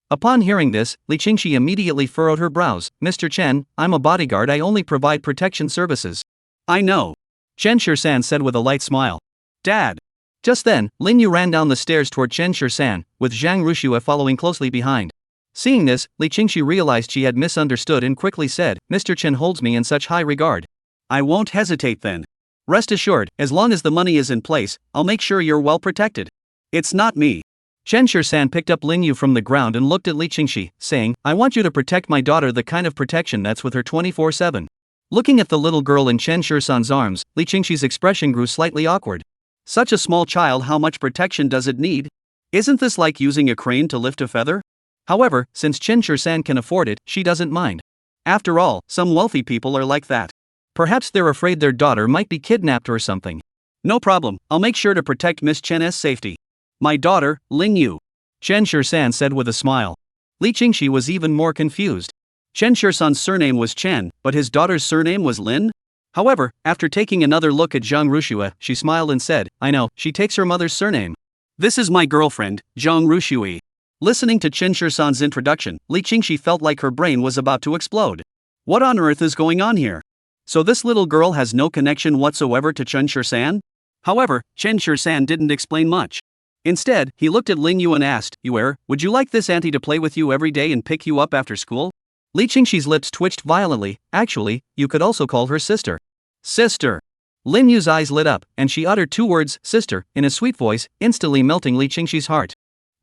Upon hearing this, Li Qingxi immediately furrowed her brows. Mr. Chen, I'm a bodyguard. I only provide protection services. I know. Chen Shur-san said with a light smile. Dad. Just then, Lin Yu ran down the stairs toward Chen Shur-san, with Zhang Rushua following closely behind. Seeing this, Li Qingxi realized she had misunderstood and quickly said, Mr. Chen holds me in such high regard. I won't hesitate then. Rest assured, as long as the money is in place, I'll make sure you're well protected. It's not me. Chen Shursan picked up Ling Yu from the ground and looked at Li Qingxi, saying, I want you to protect my daughter, the kind of protection that's with her 24/7. Looking at the little girl in Chen Shursan's arms, Li Qingxi's expression grew slightly awkward. Such a small child, how much protection does it need? Isn't this like using a crane to lift a feather? However, since Chen Shursan can afford it, she doesn't mind. After all, some wealthy people are like that. Perhaps they're afraid their daughter might be kidnapped or something. No problem, I'll make sure to protect Miss Chen's safety. My daughter, Ling Yu. Chen Shursan said with a smile. Li Qingxi was even more confused. Chen Shursan's surname was Chen, but his daughter's surname was Lin? However, after taking another look at Zhang Ruxue, she smiled and said, I know, she takes her mother's surname. This is my girlfriend, Zhang Ruxue. Listening to Chen Shursan's introduction, Li Qingxi felt like her brain was about to explode. What on earth is going on here? So this little girl has no connection whatsoever to Chen Shursan? However, Chen Shursan didn't explain much. Instead, he looked at Ling Yu and asked, Yuer, would you like this auntie to play with you every day and pick you up after school? Li Qingxi's lips twitched violently. Actually, you could also call her sister. Sister. Lin Yu's eyes lit up, and she uttered two words, sister, in a sweet voice, instantly melting Li Qingxi's heart.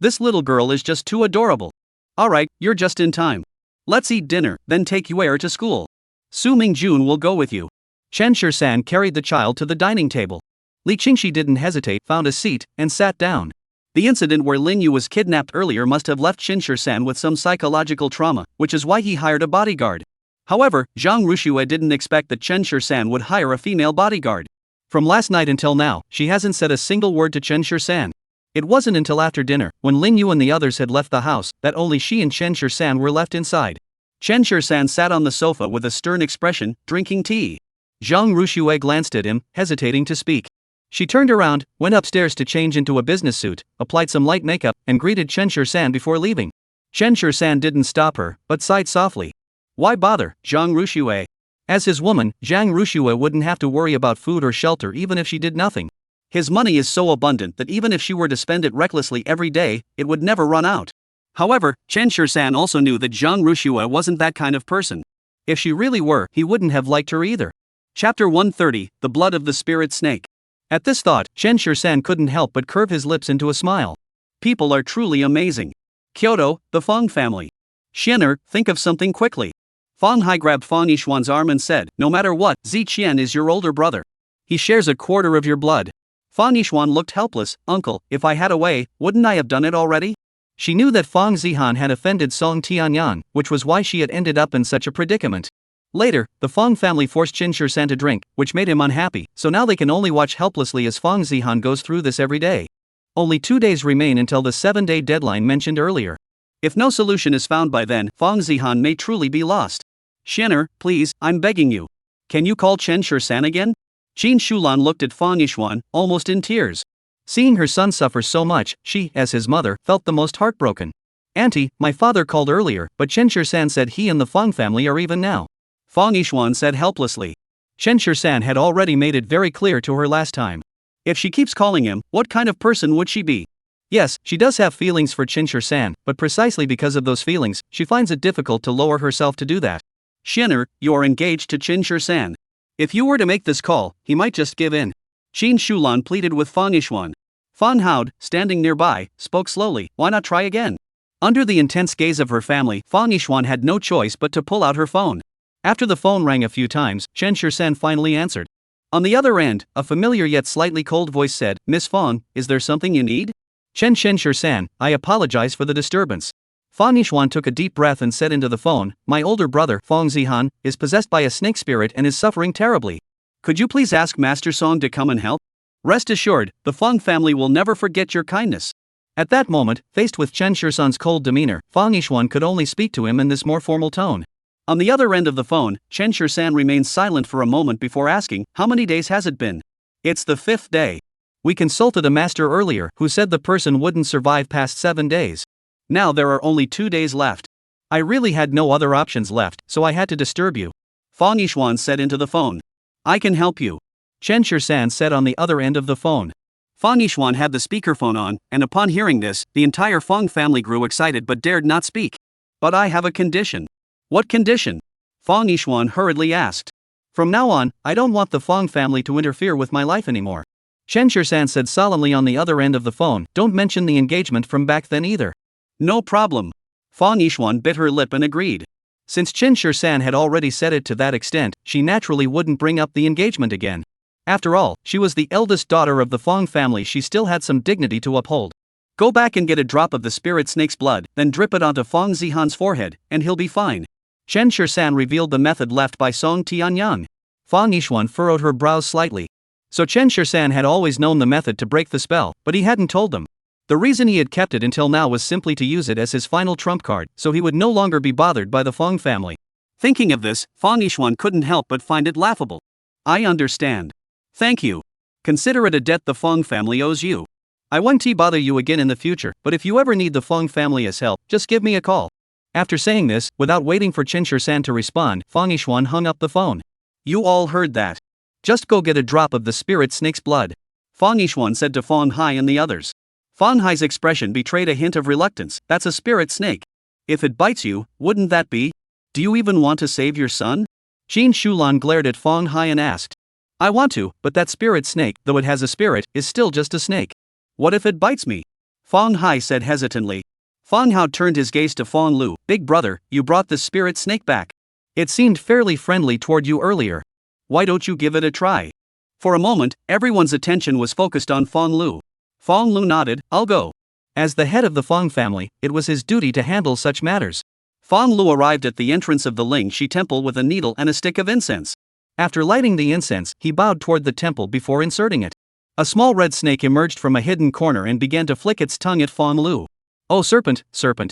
This little girl is just too adorable. Alright, you're just in time. Let's eat dinner, then take Yuer to school. Su Mingjun will go with you. Chen Shursan carried the child to the dining table. Li Qingxi didn't hesitate, found a seat, and sat down. The incident where Ling Yu was kidnapped earlier must have left Chen Shursan with some psychological trauma, which is why he hired a bodyguard. However, Zhang Ruxue didn't expect that Chen Shursan would hire a female bodyguard. From last night until now, she hasn't said a single word to Chen Shursan. It wasn't until after dinner, when Ling Yu and the others had left the house, that only she and Chen Shursan were left inside. Chen Shursan sat on the sofa with a stern expression, drinking tea. Zhang Ruxue glanced at him, hesitating to speak. She turned around, went upstairs to change into a business suit, applied some light makeup, and greeted Chen Shursan before leaving. Chen Shursan didn't stop her, but sighed softly. Why bother, Zhang Ruxue? As his woman, Zhang Ruxue wouldn't have to worry about food or shelter even if she did nothing. His money is so abundant that even if she were to spend it recklessly every day, it would never run out. However, Chen Shursan also knew that Zhang Ruxue wasn't that kind of person. If she really were, he wouldn't have liked her either. Chapter 130, The Blood of the Spirit Snake. At this thought, Chen Shursan couldn't help but curve his lips into a smile. People are truly amazing. Kyoto, the Feng family. Xianer, think of something quickly. Feng Hai grabbed Feng Yishuan's arm and said, no matter what, Zi Qian is your older brother. He shares a quarter of your blood. Feng Yishuan looked helpless. Uncle, if I had a way, wouldn't I have done it already? She knew that Feng Zihan had offended Song Tianyan, which was why she had ended up in such a predicament. Later, the Feng family forced Chen Shursan to drink, which made him unhappy, so now they can only watch helplessly as Feng Zihan goes through this every day. Only 2 days remain until the 7-day deadline mentioned earlier. If no solution is found by then, Feng Zihan may truly be lost. Xianer, please, I'm begging you. Can you call Chen Shursan again? Qin Shulan looked at Feng Yishuan, almost in tears. Seeing her son suffer so much, she, as his mother, felt the most heartbroken. Auntie, my father called earlier, but Chen Shursan said he and the Feng family are even now. Feng Yishuan said helplessly. Chen Shursan had already made it very clear to her last time. If she keeps calling him, what kind of person would she be? Yes, she does have feelings for Chen Shursan, but precisely because of those feelings, she finds it difficult to lower herself to do that. Xianer, you're engaged to Chen Shursan. If you were to make this call, he might just give in. Qin Shulan pleaded with Feng Yishuan. Fan Haud, standing nearby, spoke slowly, why not try again? Under the intense gaze of her family, Feng Yishuan had no choice but to pull out her phone. After the phone rang a few times, Chen Shursan finally answered. On the other end, a familiar yet slightly cold voice said, Miss Feng, is there something you need? Chen Shursan, I apologize for the disturbance. Feng Yishuan took a deep breath and said into the phone, my older brother, Feng Zihan, is possessed by a snake spirit and is suffering terribly. Could you please ask Master Song to come and help? Rest assured, the Feng family will never forget your kindness. At that moment, faced with Chen Shursan's cold demeanor, Feng Yishuan could only speak to him in this more formal tone. On the other end of the phone, Chen Shursan remained silent for a moment before asking, how many days has it been? It's the 5th day. We consulted a master earlier who said the person wouldn't survive past 7 days. Now there are only 2 days left. I really had no other options left, so I had to disturb you. Feng Yishuan said into the phone. I can help you. Chen Shursan said on the other end of the phone. Feng Yishuan had the speakerphone on, and upon hearing this, the entire Feng family grew excited but dared not speak. But I have a condition. What condition? Fong Yishuan hurriedly asked. From now on, I don't want the Fong family to interfere with my life anymore. Chen Shisan said solemnly on the other end of the phone. Don't mention the engagement from back then either. No problem. Fong Yishuan bit her lip and agreed. Since Chen Shisan had already said it to that extent, she naturally wouldn't bring up the engagement again. After all, she was the eldest daughter of the Fong family. She still had some dignity to uphold. Go back and get a drop of the spirit snake's blood, then drip it onto Fong Zihan's forehead, and he'll be fine. Chen Shisan revealed the method left by Song Tianyang. Fong Yishuan furrowed her brows slightly. So Chen Shisan had always known the method to break the spell, but he hadn't told them. The reason he had kept it until now was simply to use it as his final trump card, so he would no longer be bothered by the Fong family. Thinking of this, Fong Yishuan couldn't help but find it laughable. I understand. Thank you. Consider it a debt the Fong family owes you. I won't bother you again in the future, but if you ever need the Fong family's help, just give me a call. After saying this, without waiting for Chen Shisan to respond, Fong Yishuan hung up the phone. You all heard that. Just go get a drop of the spirit snake's blood. Fong Yishuan said to Fong Hai and the others. Fong Hai's expression betrayed a hint of reluctance. That's a spirit snake. If it bites you, wouldn't that be? Do you even want to save your son? Qin Shulan glared at Fong Hai and asked. I want to, but that spirit snake, though it has a spirit, is still just a snake. What if it bites me? Fong Hai said hesitantly. Fong Hao turned his gaze to Fong Lu. Big brother, you brought the spirit snake back. It seemed fairly friendly toward you earlier. Why don't you give it a try? For a moment, everyone's attention was focused on Fong Lu. Fong Lu nodded. I'll go. As the head of the Fong family, it was his duty to handle such matters. Fong Lu arrived at the entrance of the Lingxi temple with a needle and a stick of incense. After lighting the incense, he bowed toward the temple before inserting it. A small red snake emerged from a hidden corner and began to flick its tongue at Fong Lu. Oh serpent,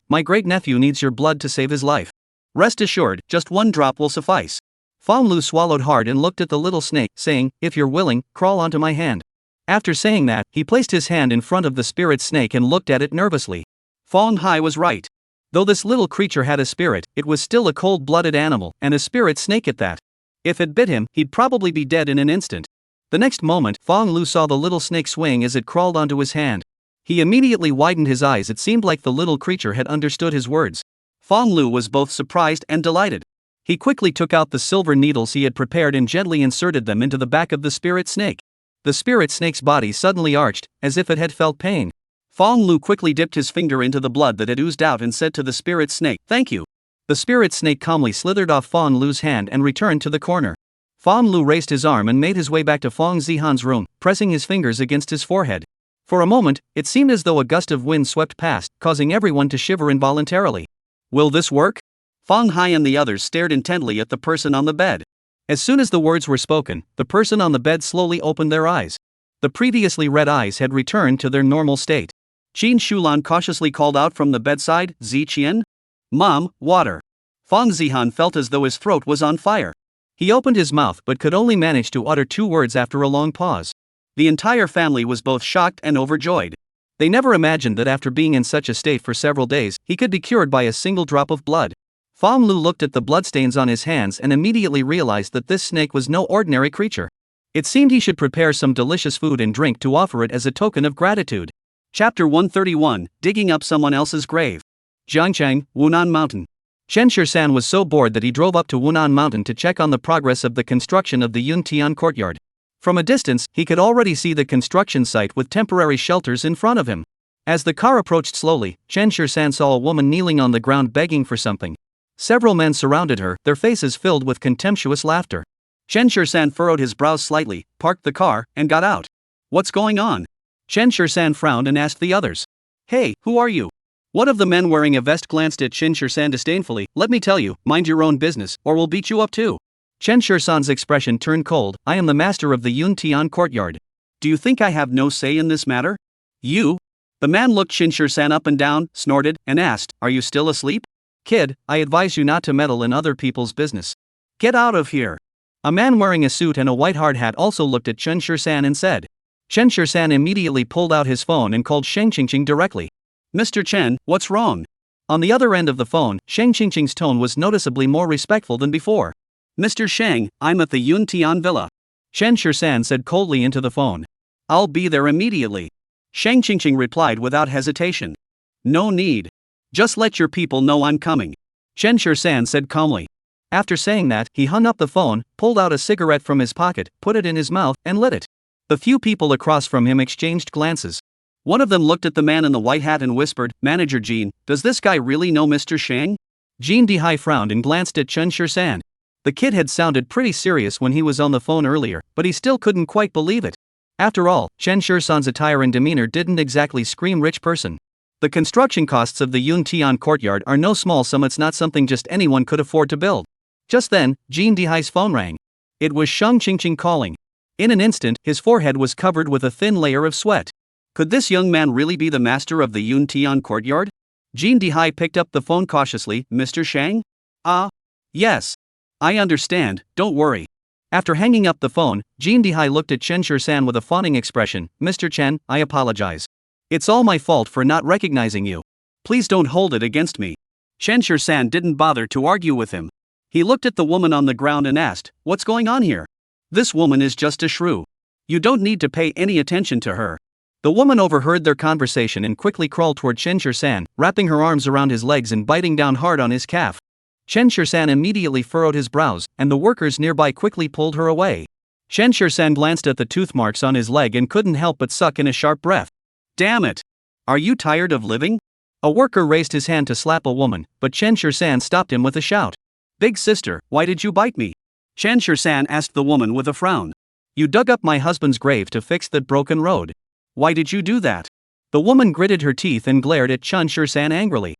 my great-nephew needs your blood to save his life. Rest assured, just one drop will suffice. Fong Lu swallowed hard and looked at the little snake, saying, if you're willing, crawl onto my hand. After saying that, he placed his hand in front of the spirit snake and looked at it nervously. Fong Hai was right. Though this little creature had a spirit, it was still a cold-blooded animal, and a spirit snake at that. If it bit him, he'd probably be dead in an instant. The next moment, Fong Lu saw the little snake swing as it crawled onto his hand. He immediately widened his eyes. It seemed like the little creature had understood his words. Fong Lu was both surprised and delighted. He quickly took out the silver needles he had prepared and gently inserted them into the back of the spirit snake. The spirit snake's body suddenly arched, as if it had felt pain. Fong Lu quickly dipped his finger into the blood that had oozed out and said to the spirit snake, thank you. The spirit snake calmly slithered off Fong Lu's hand and returned to the corner. Fong Lu raised his arm and made his way back to Fong Zihan's room, pressing his fingers against his forehead. For a moment, it seemed as though a gust of wind swept past, causing everyone to shiver involuntarily. Will this work? Fong Hai and the others stared intently at the person on the bed. As soon as the words were spoken, the person on the bed slowly opened their eyes. The previously red eyes had returned to their normal state. Qin Shulan cautiously called out from the bedside, Ziqian? Mom, water. Fong Zihan felt as though his throat was on fire. He opened his mouth but could only manage to utter 2 words after a long pause. The entire family was both shocked and overjoyed. They never imagined that after being in such a state for several days, he could be cured by a single drop of blood. Fong Lu looked at the bloodstains on his hands and immediately realized that this snake was no ordinary creature. It seemed he should prepare some delicious food and drink to offer it as a token of gratitude. Chapter 131, Digging Up Someone Else's Grave. Jiangchang, Wunan Mountain. Chen Shisan was so bored that he drove up to Wunan Mountain to check on the progress of the construction of the Yuntian courtyard. From a distance, he could already see the construction site with temporary shelters in front of him. As the car approached slowly, Chen Shisan saw a woman kneeling on the ground begging for something. Several men surrounded her, their faces filled with contemptuous laughter. Chen Shisan furrowed his brows slightly, parked the car, and got out. What's going on? Chen Shisan frowned and asked the others. Hey, who are you? One of the men wearing a vest glanced at Chen Shisan disdainfully. Let me tell you, mind your own business, or we'll beat you up too. Chen Shisan's expression turned cold. I am the master of the Yuntian courtyard. Do you think I have no say in this matter? You? The man looked Chen Shisan up and down, snorted, and asked, are you still asleep? Kid, I advise you not to meddle in other people's business. Get out of here. A man wearing a suit and a white hard hat also looked at Chen Shisan and said. Chen Shisan immediately pulled out his phone and called Sheng Qingqing directly. Mr. Chen, what's wrong? On the other end of the phone, Sheng Qingqing's tone was noticeably more respectful than before. Mr. Sheng, I'm at the Yuntian villa. Chen Shisan said coldly into the phone. I'll be there immediately. Sheng Qingqing replied without hesitation. No need. Just let your people know I'm coming. Chen Shirsan said calmly. After saying that, he hung up the phone, pulled out a cigarette from his pocket, put it in his mouth, and lit it. The few people across from him exchanged glances. One of them looked at the man in the white hat and whispered, "Manager Jean, does this guy really know Mr. Shang?" Jean Dihai frowned and glanced at Chen Shirsan. The kid had sounded pretty serious when he was on the phone earlier, but he still couldn't quite believe it. After all, Chen Shirsan's attire and demeanor didn't exactly scream rich person. The construction costs of the Yuntian courtyard are no small sum. It's not something just anyone could afford to build. Just then, Jean Dihai's phone rang. It was Sheng Qingqing calling. In an instant, his forehead was covered with a thin layer of sweat. Could this young man really be the master of the Yuntian courtyard? Jean Dihai picked up the phone cautiously. "Mr. Shang? Yes. I understand, don't worry." After hanging up the phone, Jean Dihai looked at Chen Shirsan with a fawning expression. "Mr. Chen, I apologize. It's all my fault for not recognizing you. Please don't hold it against me." Chen Shirsan didn't bother to argue with him. He looked at the woman on the ground and asked, "What's going on here? This woman is just a shrew. You don't need to pay any attention to her." The woman overheard their conversation and quickly crawled toward Chen Shirsan, wrapping her arms around his legs and biting down hard on his calf. Chen Shirsan immediately furrowed his brows, and the workers nearby quickly pulled her away. Chen Shirsan glanced at the tooth marks on his leg and couldn't help but suck in a sharp breath. "Damn it! Are you tired of living?" A worker raised his hand to slap a woman, but Chen Shirsan stopped him with a shout. "Big sister, why did you bite me?" Chen Shirsan asked the woman with a frown. "You dug up my husband's grave to fix that broken road. Why did you do that?" The woman gritted her teeth and glared at Chen Shirsan angrily.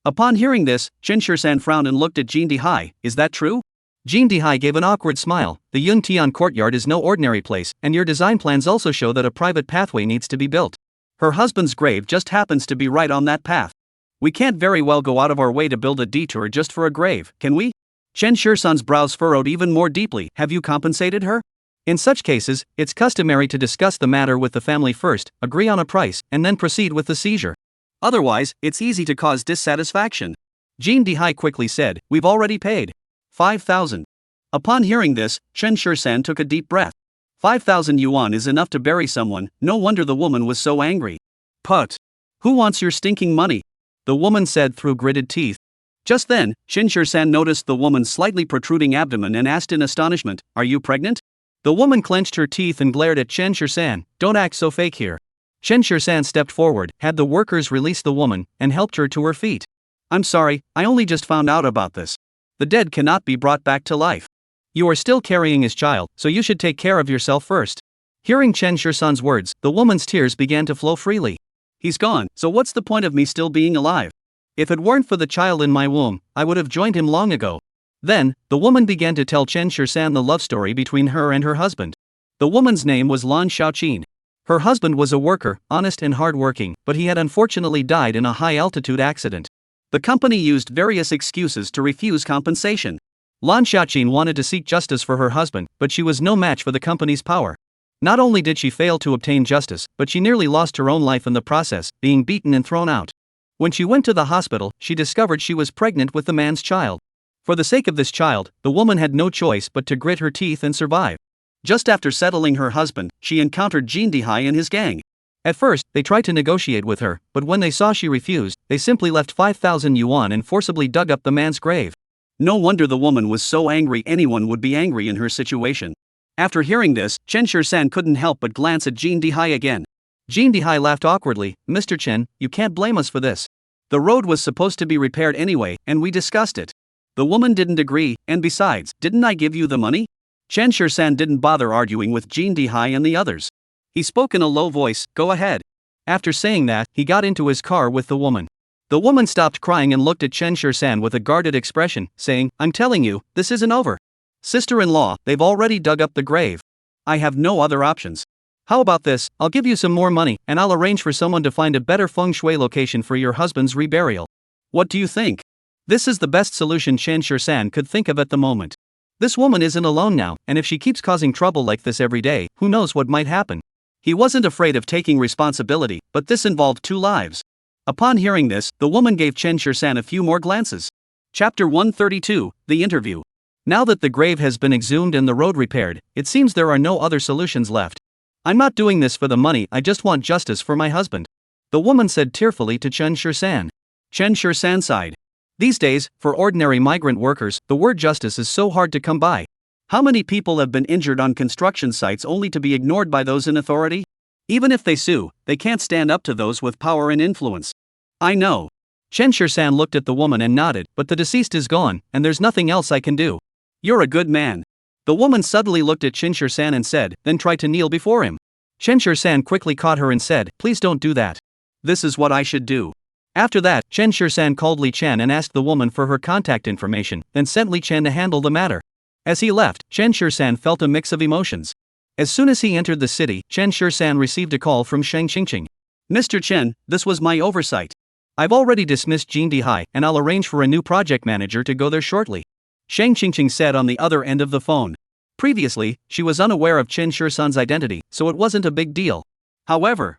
Upon hearing this, Chen Shirsan frowned and looked at Jean Dihai. "Is that true?" Jean Dihai gave an awkward smile. "The Yuntian courtyard is no ordinary place, and your design plans also show that a private pathway needs to be built. Her husband's grave just happens to be right on that path. We can't very well go out of our way to build a detour just for a grave, can we?" Chen Shirsan's brows furrowed even more deeply. "Have you compensated her?" In such cases, it's customary to discuss the matter with the family first, agree on a price, and then proceed with the seizure. Otherwise, it's easy to cause dissatisfaction. Jean Dihai quickly said, "We've already paid 5,000. Upon hearing this, Chen Shirsan took a deep breath. 5,000 yuan is enough to bury someone. No wonder the woman was so angry. "Put! Who wants your stinking money?" the woman said through gritted teeth. Just then, Chen Shirsan noticed the woman's slightly protruding abdomen and asked in astonishment, "Are you pregnant?" The woman clenched her teeth and glared at Chen Shirsan. "Don't act so fake here." Chen Shirsan stepped forward, had the workers release the woman, and helped her to her feet. "I'm sorry, I only just found out about this. The dead cannot be brought back to life. You are still carrying his child, so you should take care of yourself first." Hearing Chen Shirsan's words, the woman's tears began to flow freely. "He's gone, so what's the point of me still being alive? If it weren't for the child in my womb, I would have joined him long ago." Then, the woman began to tell Chen Shirsan the love story between her and her husband. The woman's name was Lan Xiaoqin. Her husband was a worker, honest and hardworking, but he had unfortunately died in a high-altitude accident. The company used various excuses to refuse compensation. Lan Xiaoqin wanted to seek justice for her husband, but she was no match for the company's power. Not only did she fail to obtain justice, but she nearly lost her own life in the process, being beaten and thrown out. When she went to the hospital, she discovered she was pregnant with the man's child. For the sake of this child, the woman had no choice but to grit her teeth and survive. Just after settling her husband, she encountered Jean Dihai and his gang. At first, they tried to negotiate with her, but when they saw she refused, they simply left 5,000 yuan and forcibly dug up the man's grave. No wonder the woman was so angry. Anyone would be angry in her situation. After hearing this, Chen Shirsan couldn't help but glance at Jean Dihai again. Jean Dihai laughed awkwardly. "Mr. Chen, you can't blame us for this. The road was supposed to be repaired anyway, and we discussed it. The woman didn't agree, and besides, didn't I give you the money?" Chen Shirsan didn't bother arguing with Jean Dihai and the others. He spoke in a low voice, "Go ahead." After saying that, he got into his car with the woman. The woman stopped crying and looked at Chen Shirsan with a guarded expression, saying, "I'm telling you, this isn't over. Sister-in-law, they've already dug up the grave. I have no other options. How about this, I'll give you some more money, and I'll arrange for someone to find a better feng shui location for your husband's reburial. What do you think?" This is the best solution Chen Shirsan could think of at the moment. This woman isn't alone now, and if she keeps causing trouble like this every day, who knows what might happen. He wasn't afraid of taking responsibility, but this involved 2 lives. Upon hearing this, the woman gave Chen Shirsan a few more glances. Chapter 132, The Interview. Now that the grave has been exhumed and the road repaired, it seems there are no other solutions left. "I'm not doing this for the money, I just want justice for my husband," the woman said tearfully to Chen Shirsan. Chen Shursan sighed. These days, for ordinary migrant workers, the word justice is so hard to come by. How many people have been injured on construction sites only to be ignored by those in authority? Even if they sue, they can't stand up to those with power and influence. I know. Chen Shursan looked at the woman and nodded, but the deceased is gone, and there's nothing else I can do. You're a good man. The woman suddenly looked at Chen Shursan and said, then tried to kneel before him. Chen Shursan quickly caught her and said, please don't do that. This is what I should do. After that, Chen Shursan called Li Chen and asked the woman for her contact information, then sent Li Chen to handle the matter. As he left, Chen Shursan felt a mix of emotions. As soon as he entered the city, Chen Shursan received a call from Shang Qingqing. Mr. Chen, this was my oversight. I've already dismissed Jin Dihai, and I'll arrange for a new project manager to go there shortly. Shang Qingqing said on the other end of the phone. Previously, she was unaware of Chen Shursan's identity, so it wasn't a big deal. However,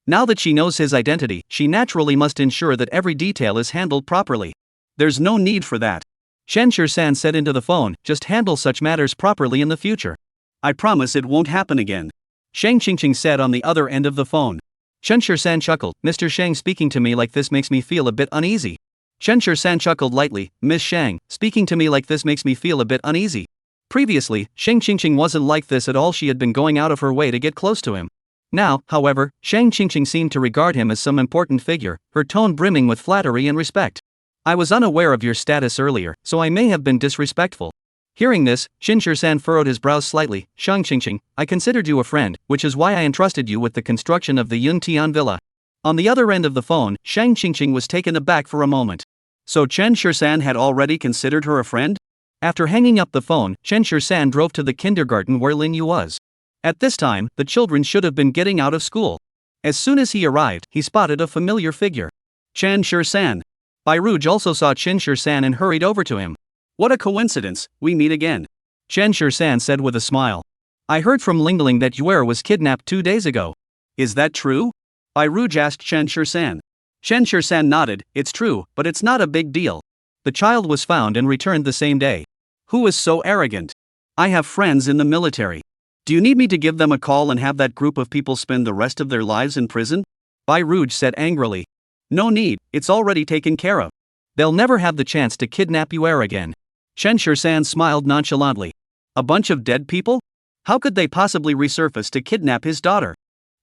now that she knows his identity, she naturally must ensure that every detail is handled properly. There's no need for that. Chen Shursan said into the phone, just handle such matters properly in the future. I promise it won't happen again. Shang Qingqing said on the other end of the phone. Chen Shursan chuckled, Mr. Shang speaking to me like this makes me feel a bit uneasy. Chen Shursan chuckled lightly, Miss Shang, speaking to me like this makes me feel a bit uneasy. Previously, Shang Qingqing wasn't like this at all. She had been going out of her way to get close to him. Now, however, Shang Qingqing seemed to regard him as some important figure, her tone brimming with flattery and respect. I was unaware of your status earlier, so I may have been disrespectful. Hearing this, Chen Shursan furrowed his brows slightly. Shang Qingqing, I considered you a friend, which is why I entrusted you with the construction of the Yun Tian Villa. On the other end of the phone, Shang Qingqing was taken aback for a moment. So Chen Shursan had already considered her a friend? After hanging up the phone, Chen Shursan drove to the kindergarten where Lin Yu was. At this time, the children should have been getting out of school. As soon as he arrived, he spotted a familiar figure. Chen Shursan. Bai Ruj also saw Chen Shursan and hurried over to him. What a coincidence, we meet again. Chen Shursan said with a smile. I heard from Lingling that Yuer was kidnapped 2 days ago. Is that true? Bai Ruj asked Chen Shursan. Chen Shursan nodded, it's true, but it's not a big deal. The child was found and returned the same day. Who is so arrogant? I have friends in the military. Do you need me to give them a call and have that group of people spend the rest of their lives in prison? Bai Ruj said angrily. No need, it's already taken care of. They'll never have the chance to kidnap Yuer again. Chen Shursan smiled nonchalantly. A bunch of dead people? How could they possibly resurface to kidnap his daughter?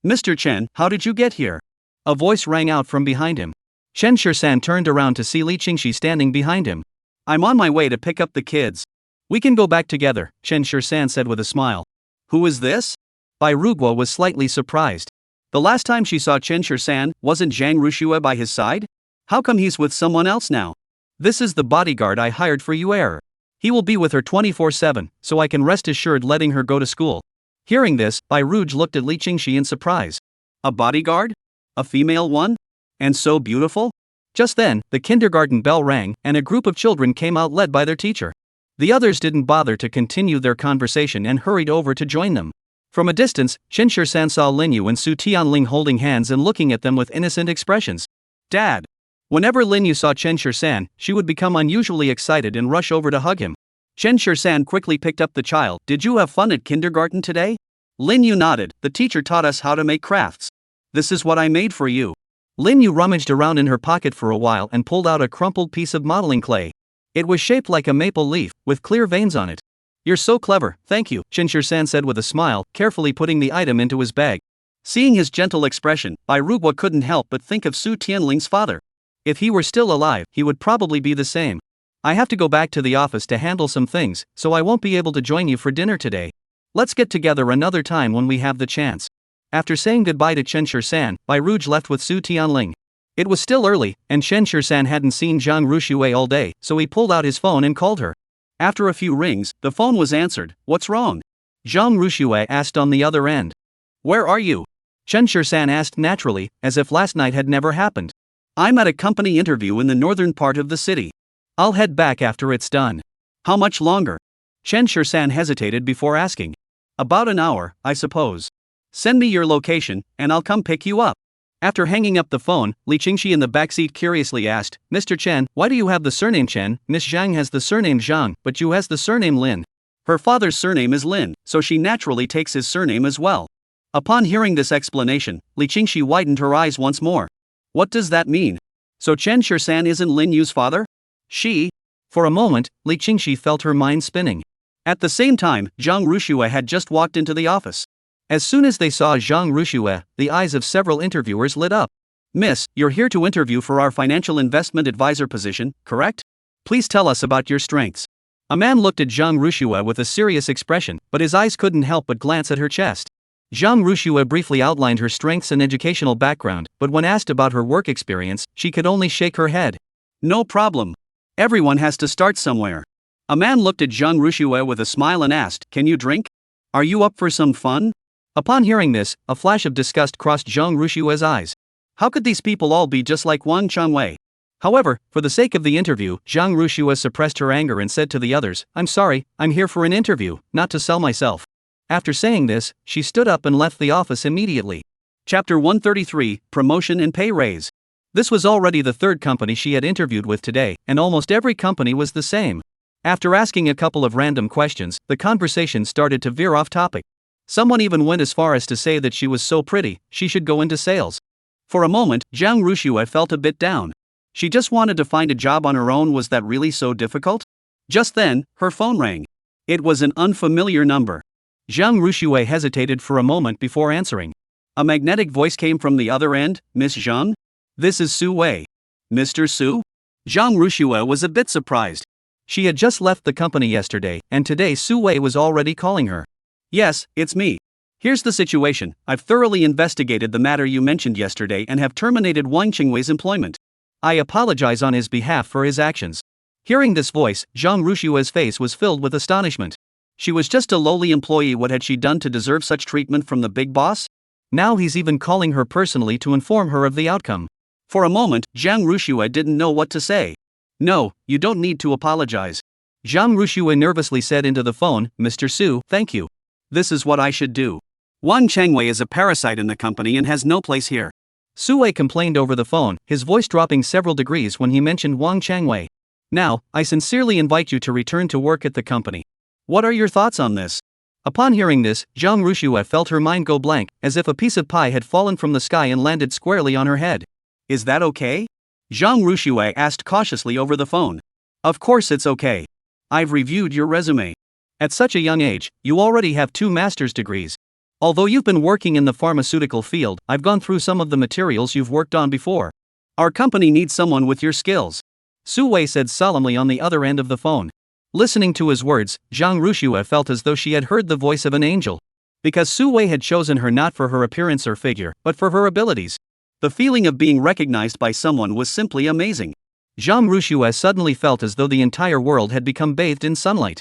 Mr. Chen, how did you get here? A voice rang out from behind him. Chen Shursan turned around to see Li Qingxi standing behind him. I'm on my way to pick up the kids. We can go back together, Chen Shursan said with a smile. Who is this? Bai Ruguo was slightly surprised. The last time she saw Chen Shursan, wasn't Zhang Rushue by his side? How come he's with someone else now? This is the bodyguard I hired for Yuer. He will be with her 24/7, so I can rest assured letting her go to school. Hearing this, Bai Ruj looked at Li Qingxi in surprise. A bodyguard? A female one? And so beautiful? Just then, the kindergarten bell rang, and a group of children came out led by their teacher. The others didn't bother to continue their conversation and hurried over to join them. From a distance, Chen Shursan saw Lin Yu and Su Tianling holding hands and looking at them with innocent expressions. Dad! Whenever Lin Yu saw Chen Shursan, she would become unusually excited and rush over to hug him. Chen Shursan quickly picked up the child. Did you have fun at kindergarten today? Lin Yu nodded. The teacher taught us how to make crafts. This is what I made for you. Lin Yu rummaged around in her pocket for a while and pulled out a crumpled piece of modeling clay. It was shaped like a maple leaf, with clear veins on it. You're so clever, thank you, Chen Shursan said with a smile, carefully putting the item into his bag. Seeing his gentle expression, Bai Ruguo couldn't help but think of Su Tianling's father. If he were still alive, he would probably be the same. I have to go back to the office to handle some things, so I won't be able to join you for dinner today. Let's get together another time when we have the chance. After saying goodbye to Chen Shursan, Bai Ruj left with Su Tianling. It was still early, and Chen Shursan hadn't seen Zhang Rushue all day, so he pulled out his phone and called her. After a few rings, the phone was answered. What's wrong? Zhang Rushue asked on the other end. Where are you? Chen Shursan asked naturally, as if last night had never happened. I'm at a company interview in the northern part of the city. I'll head back after it's done. How much longer? Chen Shursan hesitated before asking. About an hour, I suppose. Send me your location, and I'll come pick you up. After hanging up the phone, Li Qingxi in the backseat curiously asked, Mr. Chen, why do you have the surname Chen? Miss Zhang has the surname Zhang, but you has the surname Lin. Her father's surname is Lin, so she naturally takes his surname as well. Upon hearing this explanation, Li Qingxi widened her eyes once more. What does that mean? So Chen Shirsan isn't Lin Yu's father? For a moment, Li Qingxi felt her mind spinning. At the same time, Zhang Rushue had just walked into the office. As soon as they saw Zhang Rushue, the eyes of several interviewers lit up. Miss, you're here to interview for our financial investment advisor position, correct? Please tell us about your strengths. A man looked at Zhang Rushue with a serious expression, but his eyes couldn't help but glance at her chest. Zhang Rushue briefly outlined her strengths and educational background, but when asked about her work experience, she could only shake her head. No problem. Everyone has to start somewhere. A man looked at Zhang Rushue with a smile and asked, "Can you drink? Are you up for some fun?" Upon hearing this, a flash of disgust crossed Zhang Rushue's eyes. How could these people all be just like Wang Changwei? However, for the sake of the interview, Zhang Rushue suppressed her anger and said to the others, "I'm sorry, I'm here for an interview, not to sell myself." After saying this, she stood up and left the office immediately. Chapter 133, Promotion and Pay Raise. This was already the third company she had interviewed with today, and almost every company was the same. After asking a couple of random questions, the conversation started to veer off topic. Someone even went as far as to say that she was so pretty, she should go into sales. For a moment, Zhang Rushue felt a bit down. She just wanted to find a job on her own. Was that really so difficult? Just then, her phone rang. It was an unfamiliar number. Zhang Rushue hesitated for a moment before answering. A magnetic voice came from the other end. "Miss Zhang? This is Su Wei." "Mr. Su?" Zhang Rushue was a bit surprised. She had just left the company yesterday, and today Su Wei was already calling her. "Yes, it's me. Here's the situation. I've thoroughly investigated the matter you mentioned yesterday and have terminated Wang Qingwei's employment. I apologize on his behalf for his actions." Hearing this voice, Zhang Rushue's face was filled with astonishment. She was just a lowly employee. What had she done to deserve such treatment from the big boss? Now he's even calling her personally to inform her of the outcome. For a moment, Zhang Rushue didn't know what to say. "No, you don't need to apologize." Zhang Rushue nervously said into the phone, "Mr. Su, thank you. This is what I should do. Wang Changwei is a parasite in the company and has no place here." Su Wei complained over the phone, his voice dropping several degrees when he mentioned Wang Changwei. "Now, I sincerely invite you to return to work at the company. What are your thoughts on this?" Upon hearing this, Zhang Rushue felt her mind go blank, as if a piece of pie had fallen from the sky and landed squarely on her head. "Is that okay?" Zhang Rushue asked cautiously over the phone. "Of course it's okay. I've reviewed your resume. At such a young age, you already have 2 master's degrees. Although you've been working in the pharmaceutical field, I've gone through some of the materials you've worked on before. Our company needs someone with your skills," Su Wei said solemnly on the other end of the phone. Listening to his words, Zhang Rushue felt as though she had heard the voice of an angel. Because Su Wei had chosen her not for her appearance or figure, but for her abilities. The feeling of being recognized by someone was simply amazing. Zhang Rushue suddenly felt as though the entire world had become bathed in sunlight.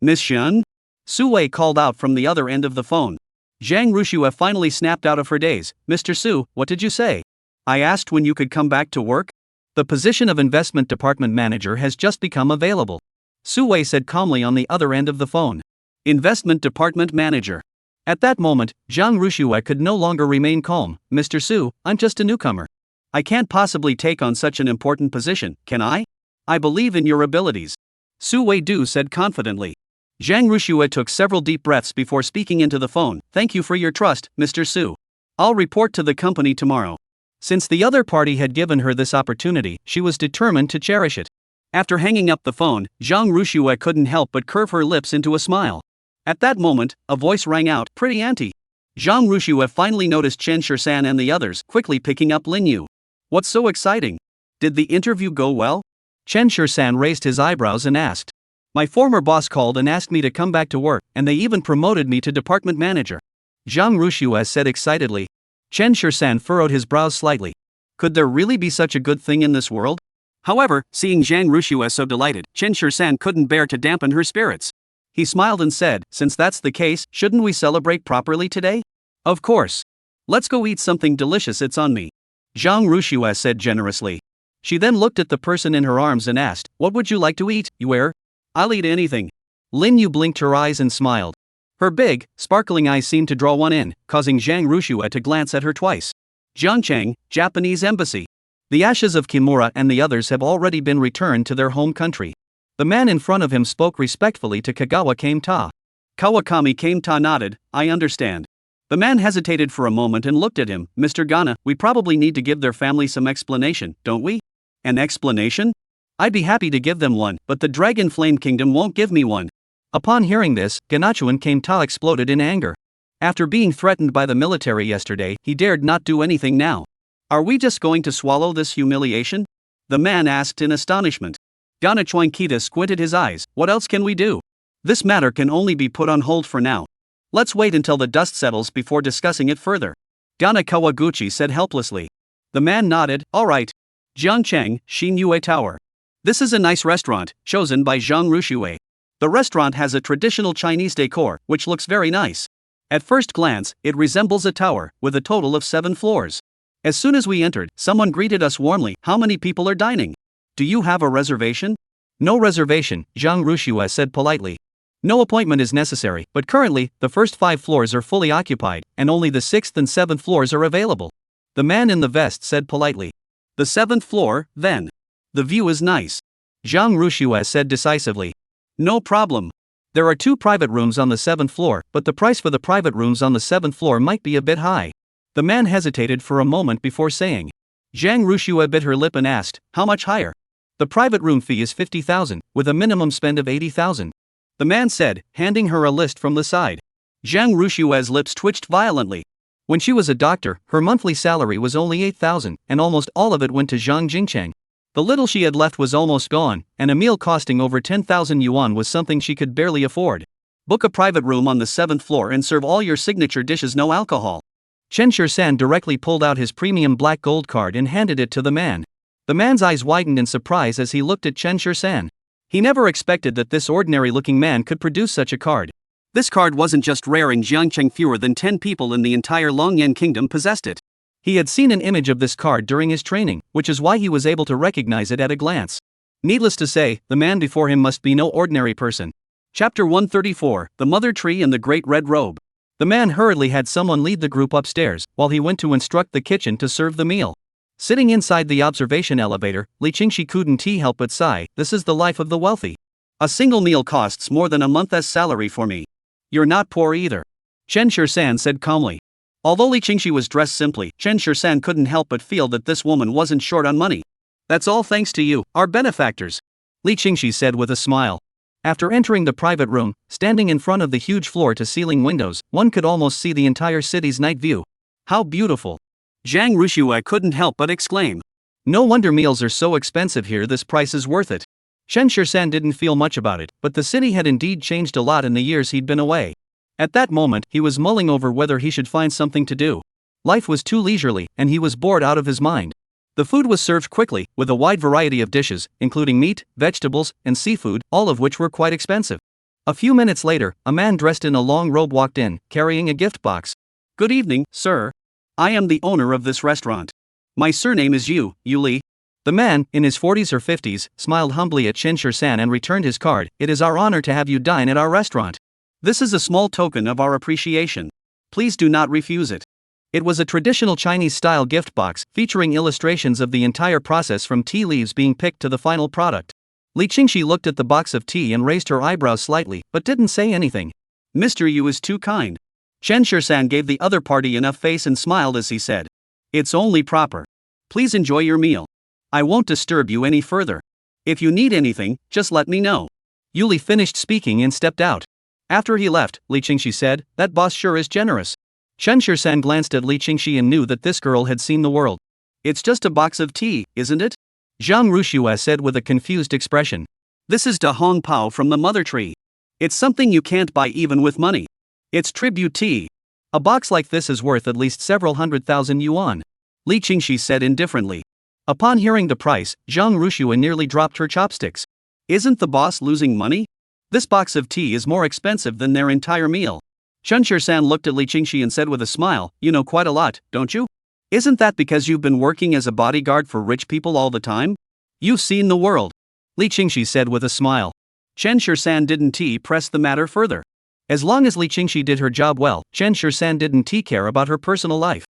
"Miss Shen?" Su Wei called out from the other end of the phone. Zhang Rushue finally snapped out of her daze. "Mr. Su, what did you say?" "I asked when you could come back to work." "The position of investment department manager has just become available," Su Wei said calmly on the other end of the phone. "Investment department manager." At that moment, Zhang Rushue could no longer remain calm. "Mr. Su, I'm just a newcomer. I can't possibly take on such an important position, can I? I believe in your abilities," Su Wei said confidently. Zhang Rushue took several deep breaths before speaking into the phone. "Thank you for your trust, Mr. Su. I'll report to the company tomorrow." Since the other party had given her this opportunity, she was determined to cherish it. After hanging up the phone, Zhang Rushue couldn't help but curve her lips into a smile. At that moment, a voice rang out, "Pretty auntie." Zhang Rushue finally noticed Chen Shirsan and the others, quickly picking up Lin Yu. "What's so exciting? Did the interview go well?" Chen Shirsan raised his eyebrows and asked. "My former boss called and asked me to come back to work, and they even promoted me to department manager," Zhang Rushue said excitedly. Chen Shirsan furrowed his brows slightly. Could there really be such a good thing in this world? However, seeing Zhang Rushue so delighted, Chen Shirsan couldn't bear to dampen her spirits. He smiled and said, "Since that's the case, shouldn't we celebrate properly today?" "Of course. Let's go eat something delicious, it's on me," Zhang Rushue said generously. She then looked at the person in her arms and asked, "What would you like to eat, Yuer?" "I'll eat anything." Lin Yu blinked her eyes and smiled. Her big, sparkling eyes seemed to draw one in, causing Zhang Rushue to glance at her twice. Jiangcheng, Japanese Embassy. The ashes of Kimura and the others have already been returned to their home country. The man in front of him spoke respectfully to Kagawa Kame-ta. Kawakami Kame-ta nodded, "I understand." The man hesitated for a moment and looked at him. "Mr. Gana, we probably need to give their family some explanation, don't we?" An explanation? I'd be happy to give them one, but the Dragon Flame Kingdom won't give me one. Upon hearing this, Ganachuan Kame-ta exploded in anger. After being threatened by the military yesterday, he dared not do anything now. Are we just going to swallow this humiliation? The man asked in astonishment. Ganachuan Kita squinted his eyes. What else can we do? This matter can only be put on hold for now. Let's wait until the dust settles before discussing it further. Gana Kawaguchi said helplessly. The man nodded. All right. Jiangcheng, Xinyue Tower. This is a nice restaurant, chosen by Zhang Rushue. The restaurant has a traditional Chinese decor, which looks very nice. At first glance, it resembles a tower, with a total of 7 floors. As soon as we entered, someone greeted us warmly. How many people are dining? Do you have a reservation? No reservation, Zhang Rushue said politely. No appointment is necessary, but currently, the first 5 floors are fully occupied, and only the 6th and 7th floors are available. The man in the vest said politely. The 7th floor, then. The view is nice. Zhang Rushue said decisively. No problem. There are 2 private rooms on the 7th floor, but the price for the private rooms on the 7th floor might be a bit high. The man hesitated for a moment before saying. Zhang Rushue bit her lip and asked, how much higher? The private room fee is 50,000, with a minimum spend of 80,000. The man said, handing her a list from the side. Zhang Rushue's lips twitched violently. When she was a doctor, her monthly salary was only 8,000, and almost all of it went to Zhang Jingcheng. The little she had left was almost gone, and a meal costing over 10,000 yuan was something she could barely afford. Book a private room on the 7th floor and serve all your signature dishes, no alcohol. Chen Shirsan directly pulled out his premium black gold card and handed it to the man. The man's eyes widened in surprise as he looked at Chen Shirsan. He never expected that this ordinary-looking man could produce such a card. This card wasn't just rare in Jiangcheng, fewer than 10 people in the entire Longyan Kingdom possessed it. He had seen an image of this card during his training, which is why he was able to recognize it at a glance. Needless to say, the man before him must be no ordinary person. Chapter 134, The Mother Tree and the Great Red Robe. The man hurriedly had someone lead the group upstairs, while he went to instruct the kitchen to serve the meal. Sitting inside the observation elevator, Li Qingxi couldn't help but sigh. This is the life of the wealthy. A single meal costs more than a month's salary for me. You're not poor either. Chen Shirsan said calmly. Although Li Qingxi was dressed simply, Chen Shirsan couldn't help but feel that this woman wasn't short on money. That's all thanks to you, our benefactors. Li Qingxi said with a smile. After entering the private room, standing in front of the huge floor-to-ceiling windows, one could almost see the entire city's night view. How beautiful! Zhang Rushue couldn't help but exclaim. No wonder meals are so expensive here, this price is worth it. Chen Shirsan didn't feel much about it, but the city had indeed changed a lot in the years he'd been away. At that moment, he was mulling over whether he should find something to do. Life was too leisurely, and he was bored out of his mind. The food was served quickly, with a wide variety of dishes, including meat, vegetables, and seafood, all of which were quite expensive. A few minutes later, a man dressed in a long robe walked in, carrying a gift box. Good evening, sir. I am the owner of this restaurant. My surname is Yu Li. The man, in his 40s or 50s, smiled humbly at Chen Shirsan and returned his card. It is our honor to have you dine at our restaurant. This is a small token of our appreciation. Please do not refuse it. It was a traditional Chinese-style gift box, featuring illustrations of the entire process from tea leaves being picked to the final product. Li Qingxi looked at the box of tea and raised her eyebrows slightly, but didn't say anything. Mr. Yu is too kind. Chen Shirsan gave the other party enough face and smiled as he said. It's only proper. Please enjoy your meal. I won't disturb you any further. If you need anything, just let me know. Yuli finished speaking and stepped out. After he left, Li Qingxi said, that boss sure is generous. Chen Shirsan glanced at Li Qingxi and knew that this girl had seen the world. It's just a box of tea, isn't it? Zhang Rushue said with a confused expression. This is Da Hong Pao from the Mother Tree. It's something you can't buy even with money. It's tribute tea. A box like this is worth at least several 100,000 yuan. Li Qingxi said indifferently. Upon hearing the price, Zhang Rushue nearly dropped her chopsticks. Isn't the boss losing money? This box of tea is more expensive than their entire meal. Chen Shirsan looked at Li Qingxi and said with a smile, you know quite a lot, don't you? Isn't that because you've been working as a bodyguard for rich people all the time? You've seen the world. Li Qingxi said with a smile. Chen Shirsan didn't press the matter further. As long as Li Qingxi did her job well, Chen Shirsan didn't care about her personal life.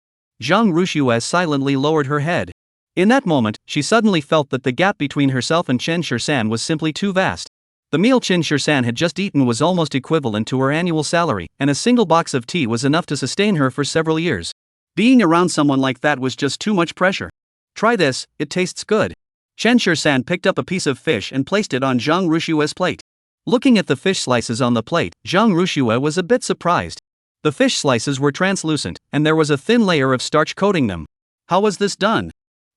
Zhang Rushue silently lowered her head. In that moment, she suddenly felt that the gap between herself and Chen Shirsan was simply too vast. The meal Chen Shirsan had just eaten was almost equivalent to her annual salary, and a single box of tea was enough to sustain her for several years. Being around someone like that was just too much pressure. Try this, it tastes good. Chen Shur-san picked up a piece of fish and placed it on Zhang Rushue's plate. Looking at the fish slices on the plate, Zhang Rushue was a bit surprised. The fish slices were translucent, and there was a thin layer of starch coating them. How was this done?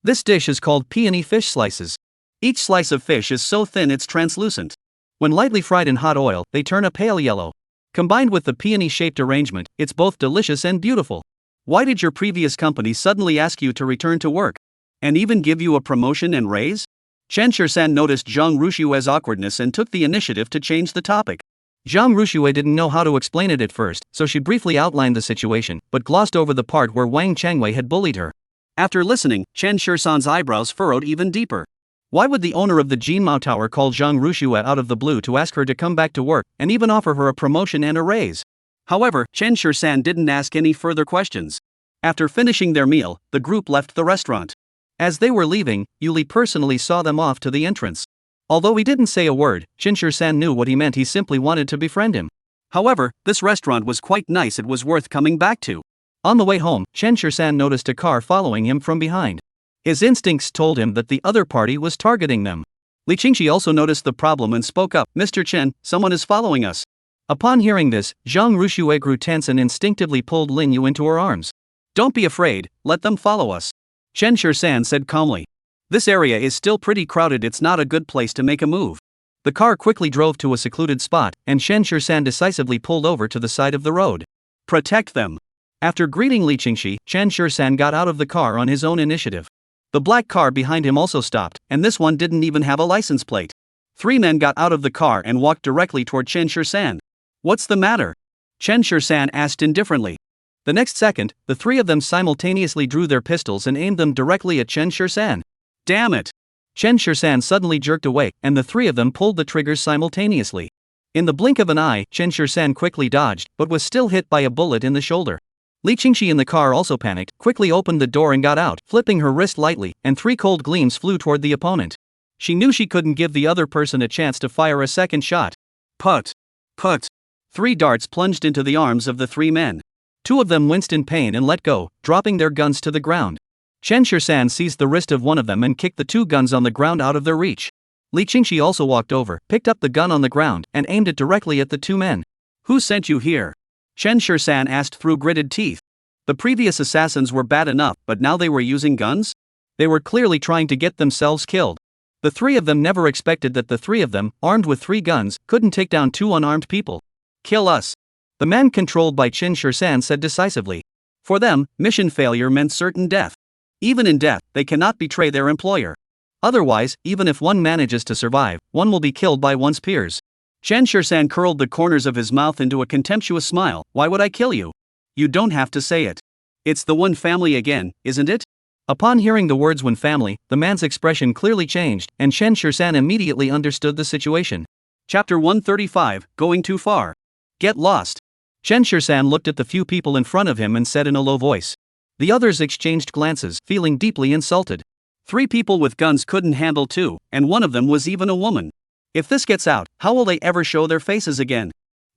This dish is called peony fish slices. Each slice of fish is so thin it's translucent. When lightly fried in hot oil, they turn a pale yellow. Combined with the peony-shaped arrangement, it's both delicious and beautiful. Why did your previous company suddenly ask you to return to work? And even give you a promotion and raise? Chen Shur-san noticed Zhang Rushue's awkwardness and took the initiative to change the topic. Zhang Rushue didn't know how to explain it at first, so she briefly outlined the situation, but glossed over the part where Wang Changwei had bullied her. After listening, Chen Shur-san's eyebrows furrowed even deeper. Why would the owner of the Jinmao Tower call Zhang Rushue out of the blue to ask her to come back to work, and even offer her a promotion and a raise? However, Chen Shur-san didn't ask any further questions. After finishing their meal, the group left the restaurant. As they were leaving, Yuli personally saw them off to the entrance. Although he didn't say a word, Chen Shur-san knew what he meant. He simply wanted to befriend him. However, this restaurant was quite nice. It was worth coming back to. On the way home, Chen Shur-san noticed a car following him from behind. His instincts told him that the other party was targeting them. Li Qingxi also noticed the problem and spoke up. Mr. Chen, someone is following us. Upon hearing this, Zhang Rushue grew tense and instinctively pulled Lin Yu into her arms. Don't be afraid, let them follow us. Chen Shur-san said calmly. This area is still pretty crowded. It's not a good place to make a move. The car quickly drove to a secluded spot, and Chen Shur-san decisively pulled over to the side of the road. Protect them. After greeting Li Qingxi, Chen Shur-san got out of the car on his own initiative. The black car behind him also stopped, and this one didn't even have a license plate. 3 men got out of the car and walked directly toward Chen Shur-san. What's the matter? Chen Shur-san asked indifferently. The next second, the 3 of them simultaneously drew their pistols and aimed them directly at Chen Shur-san. Damn it! Chen Shur-san suddenly jerked away, and the 3 of them pulled the triggers simultaneously. In the blink of an eye, Chen Shur-san quickly dodged, but was still hit by a bullet in the shoulder. Li Qingxi in the car also panicked, quickly opened the door and got out, flipping her wrist lightly, and 3 cold gleams flew toward the opponent. She knew she couldn't give the other person a chance to fire a second shot. Put! Put! 3 darts plunged into the arms of the 3 men. 2 of them winced in pain and let go, dropping their guns to the ground. Chen Shur-san seized the wrist of one of them and kicked the 2 guns on the ground out of their reach. Li Qingxi also walked over, picked up the gun on the ground, and aimed it directly at the 2 men. Who sent you here? Chen Shur-san asked through gritted teeth. The previous assassins were bad enough, but now they were using guns? They were clearly trying to get themselves killed. The 3 of them never expected that the 3 of them, armed with 3 guns, couldn't take down 2 unarmed people. Kill us. The man controlled by Chen Shur-san said decisively. For them, mission failure meant certain death. Even in death, they cannot betray their employer. Otherwise, even if one manages to survive, one will be killed by one's peers. Chen Shur-san curled the corners of his mouth into a contemptuous smile. Why would I kill you? You don't have to say it. It's the one family again, isn't it? Upon hearing the words "one family," the man's expression clearly changed, and Chen Shur-san immediately understood the situation. Chapter 135, Going Too Far. Get lost. Chen Shur-san looked at the few people in front of him and said in a low voice. The others exchanged glances, feeling deeply insulted. 3 people with guns couldn't handle 2, and one of them was even a woman. If this gets out, how will they ever show their faces again?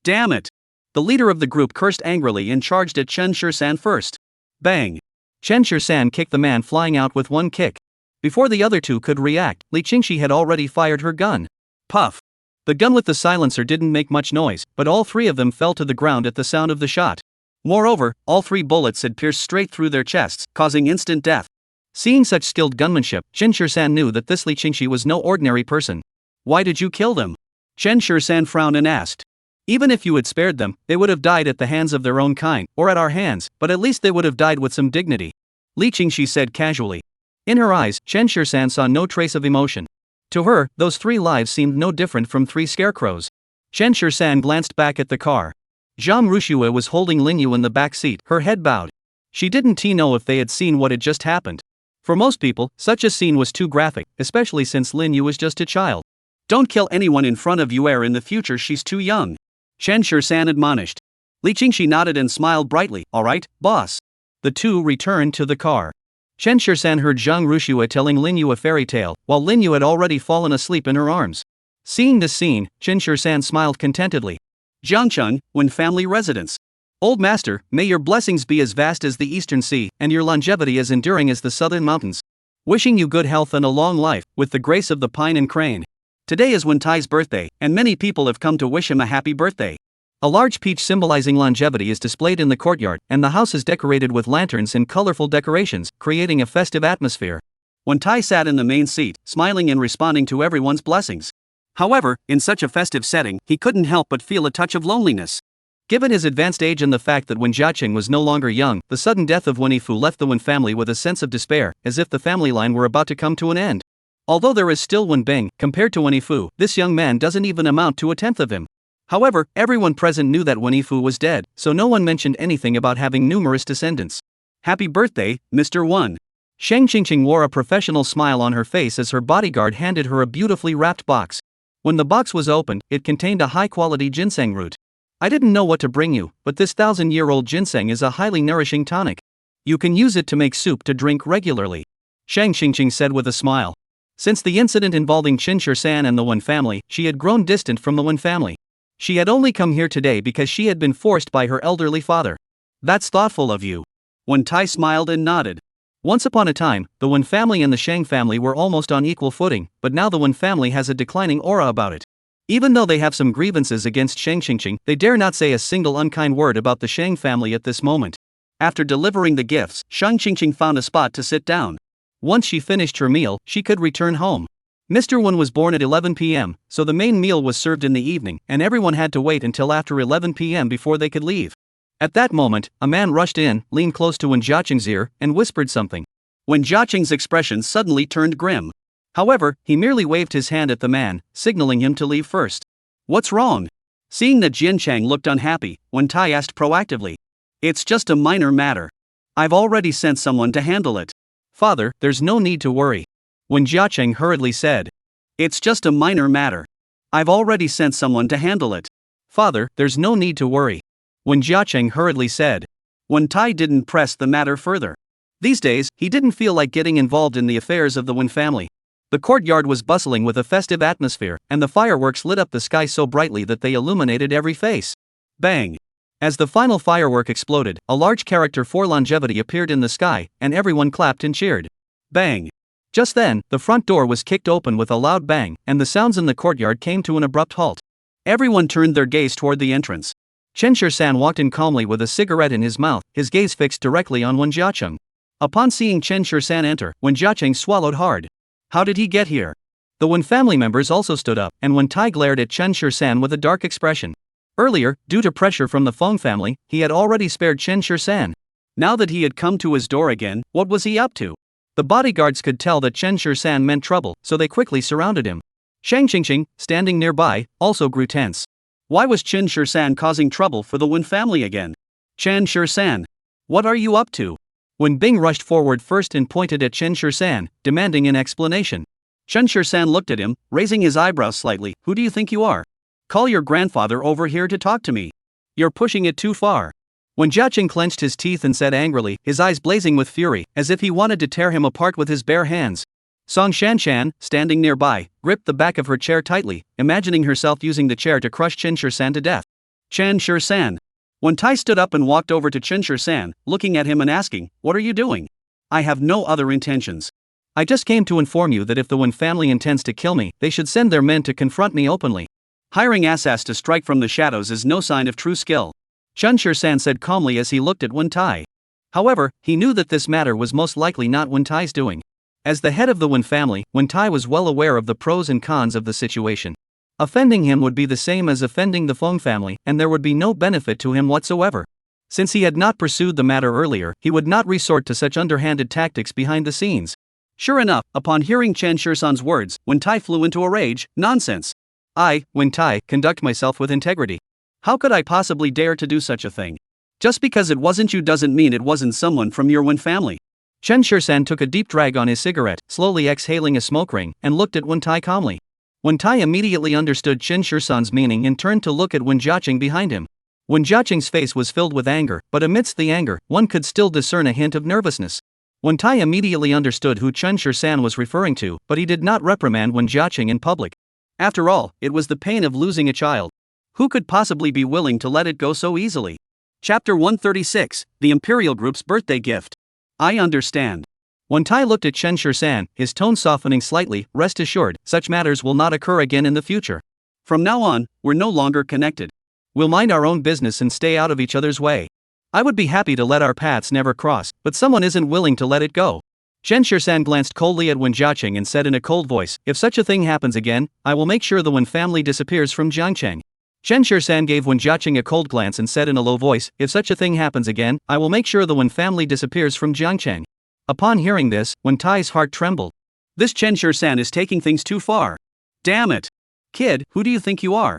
Damn it! The leader of the group cursed angrily and charged at Chen Shur-san first. Bang! Chen Shur-san kicked the man flying out with 1 kick. Before the other 2 could react, Li Qingxi had already fired her gun. Puff! The gun with the silencer didn't make much noise, but all 3 of them fell to the ground at the sound of the shot. Moreover, all 3 bullets had pierced straight through their chests, causing instant death. Seeing such skilled gunmanship, Chen Shur-san knew that this Li Qingxi was no ordinary person. Why did you kill them? Chen Shur-san frowned and asked. Even if you had spared them, they would have died at the hands of their own kind, or at our hands, but at least they would have died with some dignity. Li Qingxi said casually. In her eyes, Chen Shur-san saw no trace of emotion. To her, those 3 lives seemed no different from 3 scarecrows. Chen Shur-san glanced back at the car. Zhang Rushue was holding Lin Yu in the back seat, her head bowed. She didn't know if they had seen what had just happened. For most people, such a scene was too graphic, especially since Lin Yu was just a child. Don't kill anyone in front of Yuer in the future, she's too young. Chen Shur-san admonished. Li Qingxi nodded and smiled brightly. All right, boss. The 2 returned to the car. Chen Shur-san heard Zhang Rushue telling Lin Yu a fairy tale, while Lin Yu had already fallen asleep in her arms. Seeing this scene, Chen Shur-san smiled contentedly. Jiangcheng, when family residence. Old master, may your blessings be as vast as the eastern sea, and your longevity as enduring as the southern mountains. Wishing you good health and a long life, with the grace of the pine and crane. Today is Wen Tai's birthday, and many people have come to wish him a happy birthday. A large peach symbolizing longevity is displayed in the courtyard, and the house is decorated with lanterns and colorful decorations, creating a festive atmosphere. Wen Tai sat in the main seat, smiling and responding to everyone's blessings. However, in such a festive setting, he couldn't help but feel a touch of loneliness. Given his advanced age and the fact that Wen Jiaqing was no longer young, the sudden death of Wen Yifu left the Wen family with a sense of despair, as if the family line were about to come to an end. Although there is still Wen Bing, compared to Wen Yifu, this young man doesn't even amount to a tenth of him. However, everyone present knew that Wen Yifu was dead, so no one mentioned anything about having numerous descendants. Happy birthday, Mr. Wen. Shang Qingqing wore a professional smile on her face as her bodyguard handed her a beautifully wrapped box. When the box was opened, it contained a high-quality ginseng root. I didn't know what to bring you, but this 1,000-year-old ginseng is a highly nourishing tonic. You can use it to make soup to drink regularly. Shang Qingqing said with a smile. Since the incident involving Qin Shi-san and the Wen family, she had grown distant from the Wen family. She had only come here today because she had been forced by her elderly father. That's thoughtful of you. Wen Tai smiled and nodded. Once upon a time, the Wen family and the Shang family were almost on equal footing, but now the Wen family has a declining aura about it. Even though they have some grievances against Shang Qingqing, they dare not say a single unkind word about the Shang family at this moment. After delivering the gifts, Shang Qingqing found a spot to sit down. Once she finished her meal, she could return home. Mr. Wen was born at 11 p.m., so the main meal was served in the evening, and everyone had to wait until after 11 p.m. before they could leave. At that moment, a man rushed in, leaned close to Wen Jiaqing's ear, and whispered something. Wen Jiaqing's expression suddenly turned grim. However, he merely waved his hand at the man, signaling him to leave first. What's wrong? Seeing that Jian Chang looked unhappy, Wen Tai asked proactively. It's just a minor matter. I've already sent someone to handle it. Father, there's no need to worry. Wen Jiaqing hurriedly said. It's just a minor matter. I've already sent someone to handle it. Father, there's no need to worry. Wen Jiaqing hurriedly said. Wen Tai didn't press the matter further. These days, he didn't feel like getting involved in the affairs of the Wen family. The courtyard was bustling with a festive atmosphere, and the fireworks lit up the sky so brightly that they illuminated every face. Bang! As the final firework exploded, a large character for longevity appeared in the sky, and everyone clapped and cheered. Bang! Just then, the front door was kicked open with a loud bang, and the sounds in the courtyard came to an abrupt halt. Everyone turned their gaze toward the entrance. Chen Shi-san walked in calmly with a cigarette in his mouth, his gaze fixed directly on Wen Jiaqing. Upon seeing Chen Shi-san enter, Wen Jiaqing swallowed hard. How did he get here? The Wen family members also stood up, and Wen Tai glared at Chen Shi-san with a dark expression. Earlier, due to pressure from the Feng family, he had already spared Chen Shi-san. Now that he had come to his door again, what was he up to? The bodyguards could tell that Chen Shi-san meant trouble, so they quickly surrounded him. Shang Qingqing, standing nearby, also grew tense. Why was Chen Shi-san causing trouble for the Wen family again? Chen Shi-san, what are you up to? Wen Bing rushed forward first and pointed at Chen Shi-san, demanding an explanation. Chen Shi-san looked at him, raising his eyebrows slightly. Who do you think you are? Call your grandfather over here to talk to me. You're pushing it too far. Wen Jiaqing clenched his teeth and said angrily, his eyes blazing with fury, as if he wanted to tear him apart with his bare hands. Song Shanshan, standing nearby, gripped the back of her chair tightly, imagining herself using the chair to crush Chen Shi-san to death. Chen Shi-san. Wen Tai stood up and walked over to Chen Shi-san, looking at him and asking, what are you doing? I have no other intentions. I just came to inform you that if the Wen family intends to kill me, they should send their men to confront me openly. Hiring assassins to strike from the shadows is no sign of true skill. Chen Shi-san said calmly as he looked at Wen Tai. However, he knew that this matter was most likely not Wen Tai's doing. As the head of the Wen family, Wen Tai was well aware of the pros and cons of the situation. Offending him would be the same as offending the Feng family, and there would be no benefit to him whatsoever. Since he had not pursued the matter earlier, he would not resort to such underhanded tactics behind the scenes. Sure enough, upon hearing Chen Shi-san's words, Wen Tai flew into a rage. Nonsense. I, Wen Tai, conduct myself with integrity. How could I possibly dare to do such a thing? Just because it wasn't you doesn't mean it wasn't someone from your Wen family. Chen Shi-san took a deep drag on his cigarette, slowly exhaling a smoke ring, and looked at Wen Tai calmly. Wen Tai immediately understood Chen Shi-san's meaning and turned to look at Wen Jiaqing behind him. Wen Jiaqing's face was filled with anger, but amidst the anger, one could still discern a hint of nervousness. Wen Tai immediately understood who Chen Shi-san was referring to, but he did not reprimand Wen Jiaqing in public. After all, it was the pain of losing a child. Who could possibly be willing to let it go so easily? Chapter 136, The Imperial Group's Birthday Gift. I understand. Wen Tai looked at Chen Shursan, his tone softening slightly. Rest assured, such matters will not occur again in the future. From now on, we're no longer connected. We'll mind our own business and stay out of each other's way. I would be happy to let our paths never cross, but someone isn't willing to let it go. Chen Shursan glanced coldly at Wen Jiaqing and said in a cold voice, if such a thing happens again, I will make sure the Wen family disappears from Jiangcheng. Chen Shursan gave Wen Jiaqing a cold glance and said in a low voice, if such a thing happens again, I will make sure the Wen family disappears from Jiangcheng. Upon hearing this, Wen Tai's heart trembled. This Chen Shursan is taking things too far. Damn it. Kid, who do you think you are?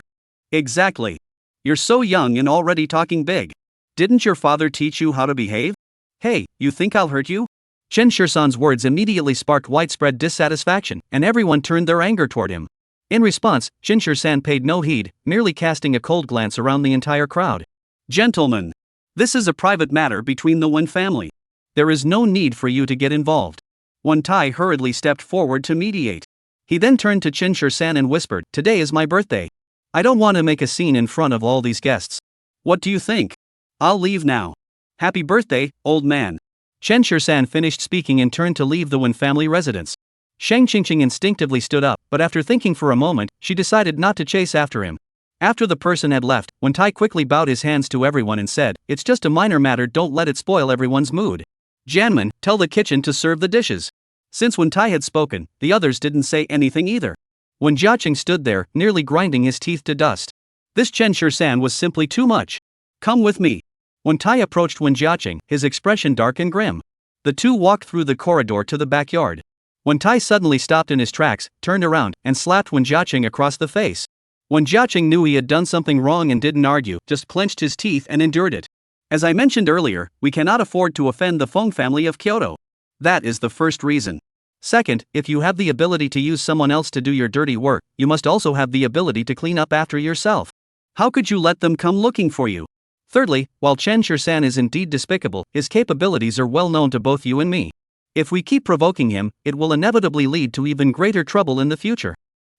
Exactly. You're so young and already talking big. Didn't your father teach you how to behave? Hey, you think I'll hurt you? Chen Shursan's words immediately sparked widespread dissatisfaction, and everyone turned their anger toward him. In response, Chen Shursan paid no heed, merely casting a cold glance around the entire crowd. Gentlemen, this is a private matter between the Wen family. There is no need for you to get involved. Wen Tai hurriedly stepped forward to mediate. He then turned to Chen Shursan and whispered, today is my birthday. I don't want to make a scene in front of all these guests. What do you think? I'll leave now. Happy birthday, old man. Chen Shursan finished speaking and turned to leave the Wen family residence. Shang Qingqing instinctively stood up, but after thinking for a moment, she decided not to chase after him. After the person had left, Wen Tai quickly bowed his hands to everyone and said, it's just a minor matter, don't let it spoil everyone's mood. Janman, tell the kitchen to serve the dishes. Since Wen Tai had spoken, the others didn't say anything either. Wen Jiaqing stood there, nearly grinding his teeth to dust. This Chen Shursan was simply too much. Come with me. Wen Tai approached Wen Jiaqing, his expression dark and grim. The two walked through the corridor to the backyard. Wen Tai suddenly stopped in his tracks, turned around, and slapped Wen Jiaqing across the face. Wen Jiaqing knew he had done something wrong and didn't argue, just clenched his teeth and endured it. As I mentioned earlier, we cannot afford to offend the Feng family of Kyoto. That is the first reason. Second, if you have the ability to use someone else to do your dirty work, you must also have the ability to clean up after yourself. How could you let them come looking for you? Thirdly, while Chen Shursan is indeed despicable, his capabilities are well known to both you and me. If we keep provoking him, it will inevitably lead to even greater trouble in the future.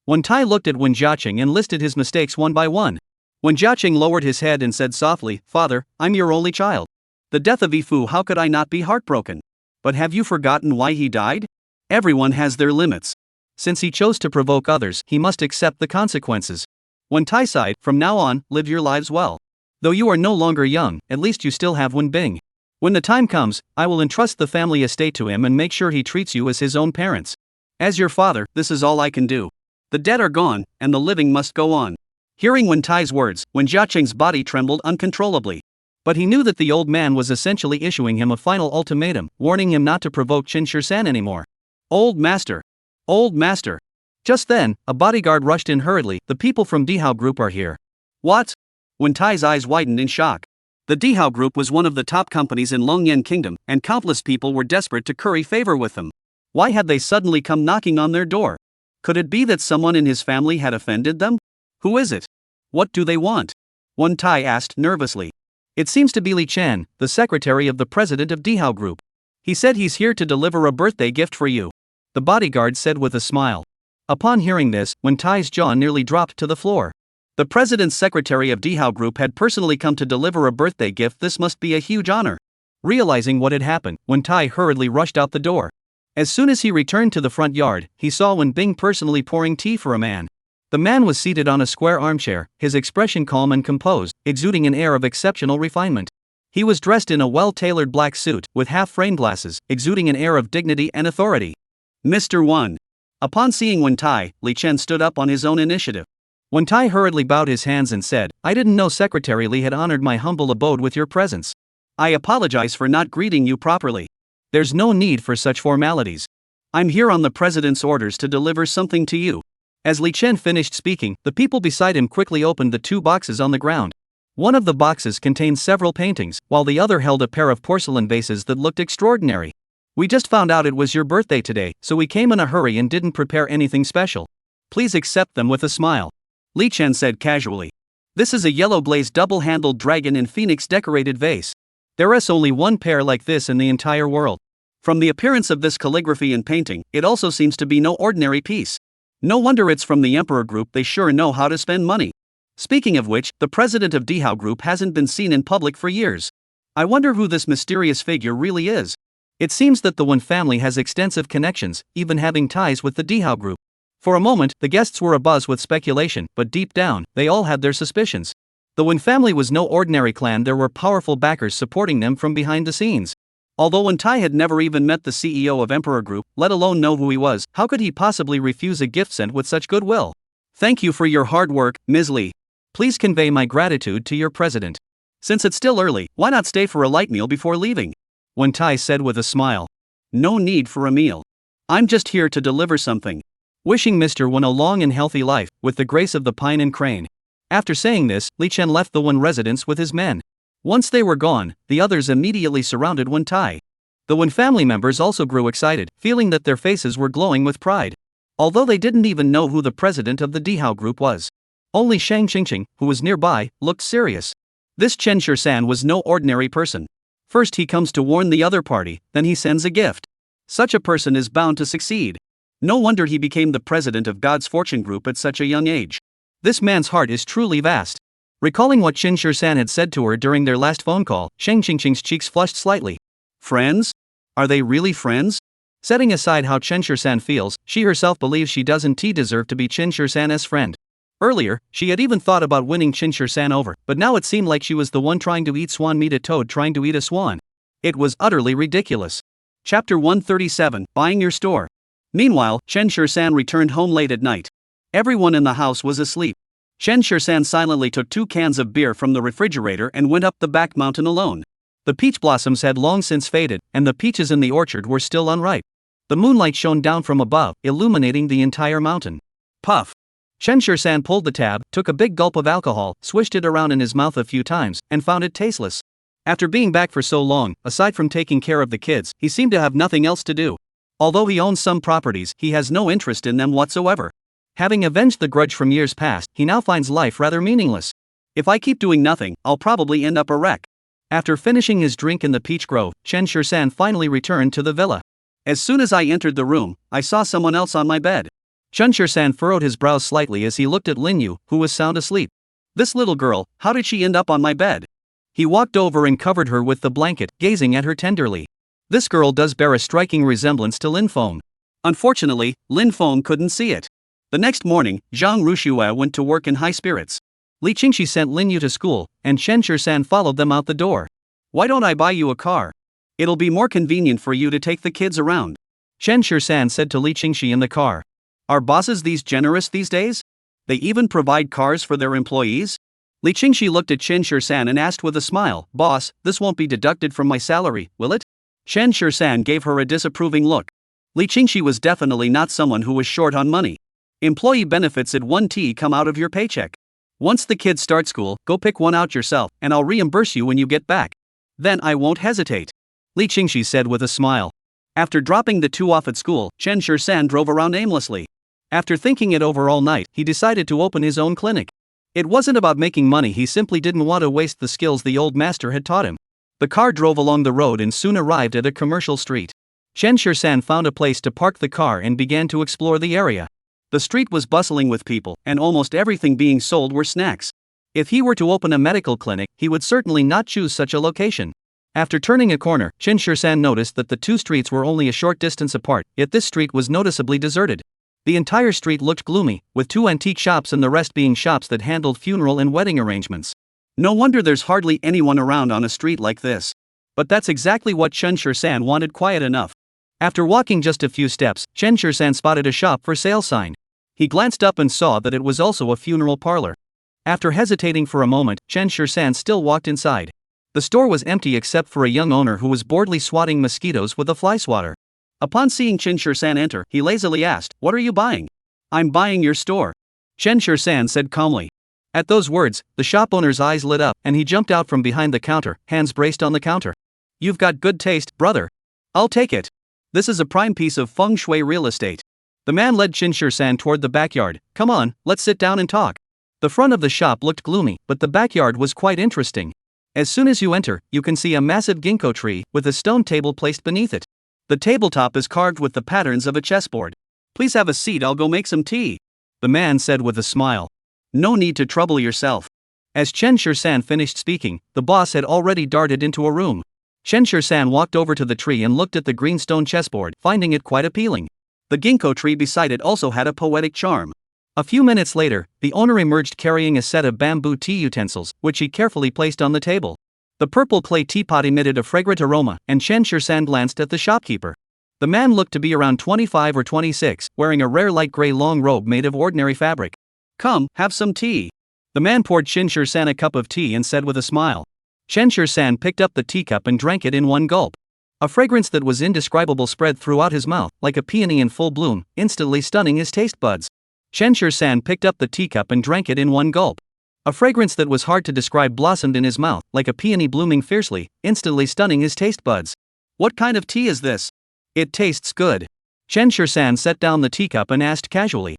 Wen Tai looked at Wen Jiaqing and listed his mistakes one by one. Wen Jiaqing lowered his head and said softly, Father, I'm your only child. The death of Yifu, how could I not be heartbroken? But have you forgotten why he died? Everyone has their limits. Since he chose to provoke others, he must accept the consequences. Wen Tai sighed, from now on, live your lives well. Though you are no longer young, at least you still have Wen Bing. When the time comes, I will entrust the family estate to him and make sure he treats you as his own parents. As your father, this is all I can do. The dead are gone, and the living must go on. Hearing Wen Tai's words, Wen Jiaqing's body trembled uncontrollably. But he knew that the old man was essentially issuing him a final ultimatum, warning him not to provoke Chen Shursan anymore. Old master! Old master! Just then, a bodyguard rushed in hurriedly, the people from Dihao Group are here. What? Wen Tai's eyes widened in shock. The Dihao Group was one of the top companies in Longyan Kingdom, and countless people were desperate to curry favor with them. Why had they suddenly come knocking on their door? Could it be that someone in his family had offended them? Who is it? What do they want? Wen Tai asked nervously. It seems to be Li Chen, the secretary of the president of Dihao Group. He said he's here to deliver a birthday gift for you. The bodyguard said with a smile. Upon hearing this, Wen Tai's jaw nearly dropped to the floor. The president's secretary of Dihao Group had personally come to deliver a birthday gift. This must be a huge honor. Realizing what had happened, Wen Tai hurriedly rushed out the door. As soon as he returned to the front yard, he saw Wen Bing personally pouring tea for a man. The man was seated on a square armchair, his expression calm and composed, exuding an air of exceptional refinement. He was dressed in a well-tailored black suit, with half-framed glasses, exuding an air of dignity and authority. Mr. Wen. Upon seeing Wen Tai, Li Chen stood up on his own initiative. Wen Tai hurriedly bowed his hands and said, I didn't know Secretary Li had honored my humble abode with your presence. I apologize for not greeting you properly. There's no need for such formalities. I'm here on the president's orders to deliver something to you. As Li Chen finished speaking, the people beside him quickly opened the two boxes on the ground. One of the boxes contained several paintings, while the other held a pair of porcelain vases that looked extraordinary. We just found out it was your birthday today, so we came in a hurry and didn't prepare anything special. Please accept them with a smile. Li Chen said casually. This is a yellow-glazed double-handled dragon in phoenix decorated vase. There is only one pair like this in the entire world. From the appearance of this calligraphy and painting, it also seems to be no ordinary piece. No wonder it's from the Emperor Group, they sure know how to spend money. Speaking of which, the president of Dihao Group hasn't been seen in public for years. I wonder who this mysterious figure really is. It seems that the Wen family has extensive connections, even having ties with the Dihao group. For a moment, the guests were abuzz with speculation, but deep down, they all had their suspicions. The Wen family was no ordinary clan, there were powerful backers supporting them from behind the scenes. Although Wen Tai had never even met the CEO of Emperor Group, let alone know who he was, how could he possibly refuse a gift sent with such goodwill? Thank you for your hard work, Ms. Li. Please convey my gratitude to your president. Since it's still early, why not stay for a light meal before leaving? Wen Tai said with a smile. No need for a meal. I'm just here to deliver something. Wishing Mr. Wen a long and healthy life, with the grace of the pine and crane. After saying this, Li Chen left the Wen residence with his men. Once they were gone, the others immediately surrounded Wen Tai. The Wen family members also grew excited, feeling that their faces were glowing with pride. Although they didn't even know who the president of the Dihao group was. Only Shang Qingqing, who was nearby, looked serious. This Chen Shisan was no ordinary person. First he comes to warn the other party, then he sends a gift. Such a person is bound to succeed. No wonder he became the president of God's Fortune Group at such a young age. This man's heart is truly vast. Recalling what Chen Shisan had said to her during their last phone call, Shang Qingqing's cheeks flushed slightly. Friends? Are they really friends? Setting aside how Chen Shisan feels, she herself believes she doesn't deserve to be Chen Shisan's friend. Earlier, she had even thought about winning Chen Shisan over, but now it seemed like she was the one trying to eat swan meat, a toad trying to eat a swan. It was utterly ridiculous. Chapter 137, Buying Your Store. Meanwhile, Chen Shisan returned home late at night. Everyone in the house was asleep. Chen Shisan silently took 2 cans of beer from the refrigerator and went up the back mountain alone. The peach blossoms had long since faded, and the peaches in the orchard were still unripe. The moonlight shone down from above, illuminating the entire mountain. Puff! Chen Shisan pulled the tab, took a big gulp of alcohol, swished it around in his mouth a few times, and found it tasteless. After being back for so long, aside from taking care of the kids, he seemed to have nothing else to do. Although he owns some properties, he has no interest in them whatsoever. Having avenged the grudge from years past, he now finds life rather meaningless. If I keep doing nothing, I'll probably end up a wreck. After finishing his drink in the peach grove, Chen Shisan finally returned to the villa. As soon as I entered the room, I saw someone else on my bed. Chen Shisan furrowed his brows slightly as he looked at Lin Yu, who was sound asleep. This little girl, how did she end up on my bed? He walked over and covered her with the blanket, gazing at her tenderly. This girl does bear a striking resemblance to Lin Feng. Unfortunately, Lin Feng couldn't see it. The next morning, Zhang Rushua went to work in high spirits. Li Qingxi sent Lin Yu to school, and Chen Shisan followed them out the door. Why don't I buy you a car? It'll be more convenient for you to take the kids around. Chen Shisan said to Li Qingxi in the car. Are bosses these generous these days? They even provide cars for their employees? Li Qingxi looked at Chen Shisan and asked with a smile, Boss, this won't be deducted from my salary, will it? Chen Shisan gave her a disapproving look. Li Qingxi was definitely not someone who was short on money. Employee benefits at 1T come out of your paycheck. Once the kids start school, go pick one out yourself, and I'll reimburse you when you get back. Then I won't hesitate. Li Qingxi said with a smile. After dropping the 2 off at school, Chen Shisan drove around aimlessly. After thinking it over all night, he decided to open his own clinic. It wasn't about making money, he simply didn't want to waste the skills the old master had taught him. The car drove along the road and soon arrived at a commercial street. Chen Shisan found a place to park the car and began to explore the area. The street was bustling with people, and almost everything being sold were snacks. If he were to open a medical clinic, he would certainly not choose such a location. After turning a corner, Chen Shisan noticed that the 2 streets were only a short distance apart, yet this street was noticeably deserted. The entire street looked gloomy, with 2 antique shops and the rest being shops that handled funeral and wedding arrangements. No wonder there's hardly anyone around on a street like this. But that's exactly what Chen Shisan wanted, quiet enough. After walking just a few steps, Chen Shisan spotted a shop for sale sign. He glanced up and saw that it was also a funeral parlor. After hesitating for a moment, Chen Shisan still walked inside. The store was empty except for a young owner who was boredly swatting mosquitoes with a fly swatter. Upon seeing Chen Shisan enter, he lazily asked, What are you buying? I'm buying your store. Chen Shisan said calmly. At those words, the shop owner's eyes lit up, and he jumped out from behind the counter, hands braced on the counter. You've got good taste, brother. I'll take it. This is a prime piece of feng shui real estate. The man led Chen Shisan toward the backyard. Come on, let's sit down and talk. The front of the shop looked gloomy, but the backyard was quite interesting. As soon as you enter, you can see a massive ginkgo tree, with a stone table placed beneath it. The tabletop is carved with the patterns of a chessboard. Please have a seat, I'll go make some tea. The man said with a smile. No need to trouble yourself. As Chen Shisan finished speaking, the boss had already darted into a room. Chen Shur-san walked over to the tree and looked at the green stone chessboard, finding it quite appealing. The ginkgo tree beside it also had a poetic charm. A few minutes later, the owner emerged carrying a set of bamboo tea utensils, which he carefully placed on the table. The purple clay teapot emitted a fragrant aroma, and Chen Shur-san glanced at the shopkeeper. The man looked to be around 25 or 26, wearing a rare light gray long robe made of ordinary fabric. "Come, have some tea." The man poured Chen Shur-san a cup of tea and said with a smile. Chen Shur-san picked up the teacup and drank it in one gulp. A fragrance that was indescribable spread throughout his mouth, like a peony in full bloom, instantly stunning his taste buds. Chen Shur-san picked up the teacup and drank it in one gulp. A fragrance that was hard to describe blossomed in his mouth, like a peony blooming fiercely, instantly stunning his taste buds. "What kind of tea is this? It tastes good." Chen Shur-san set down the teacup and asked casually.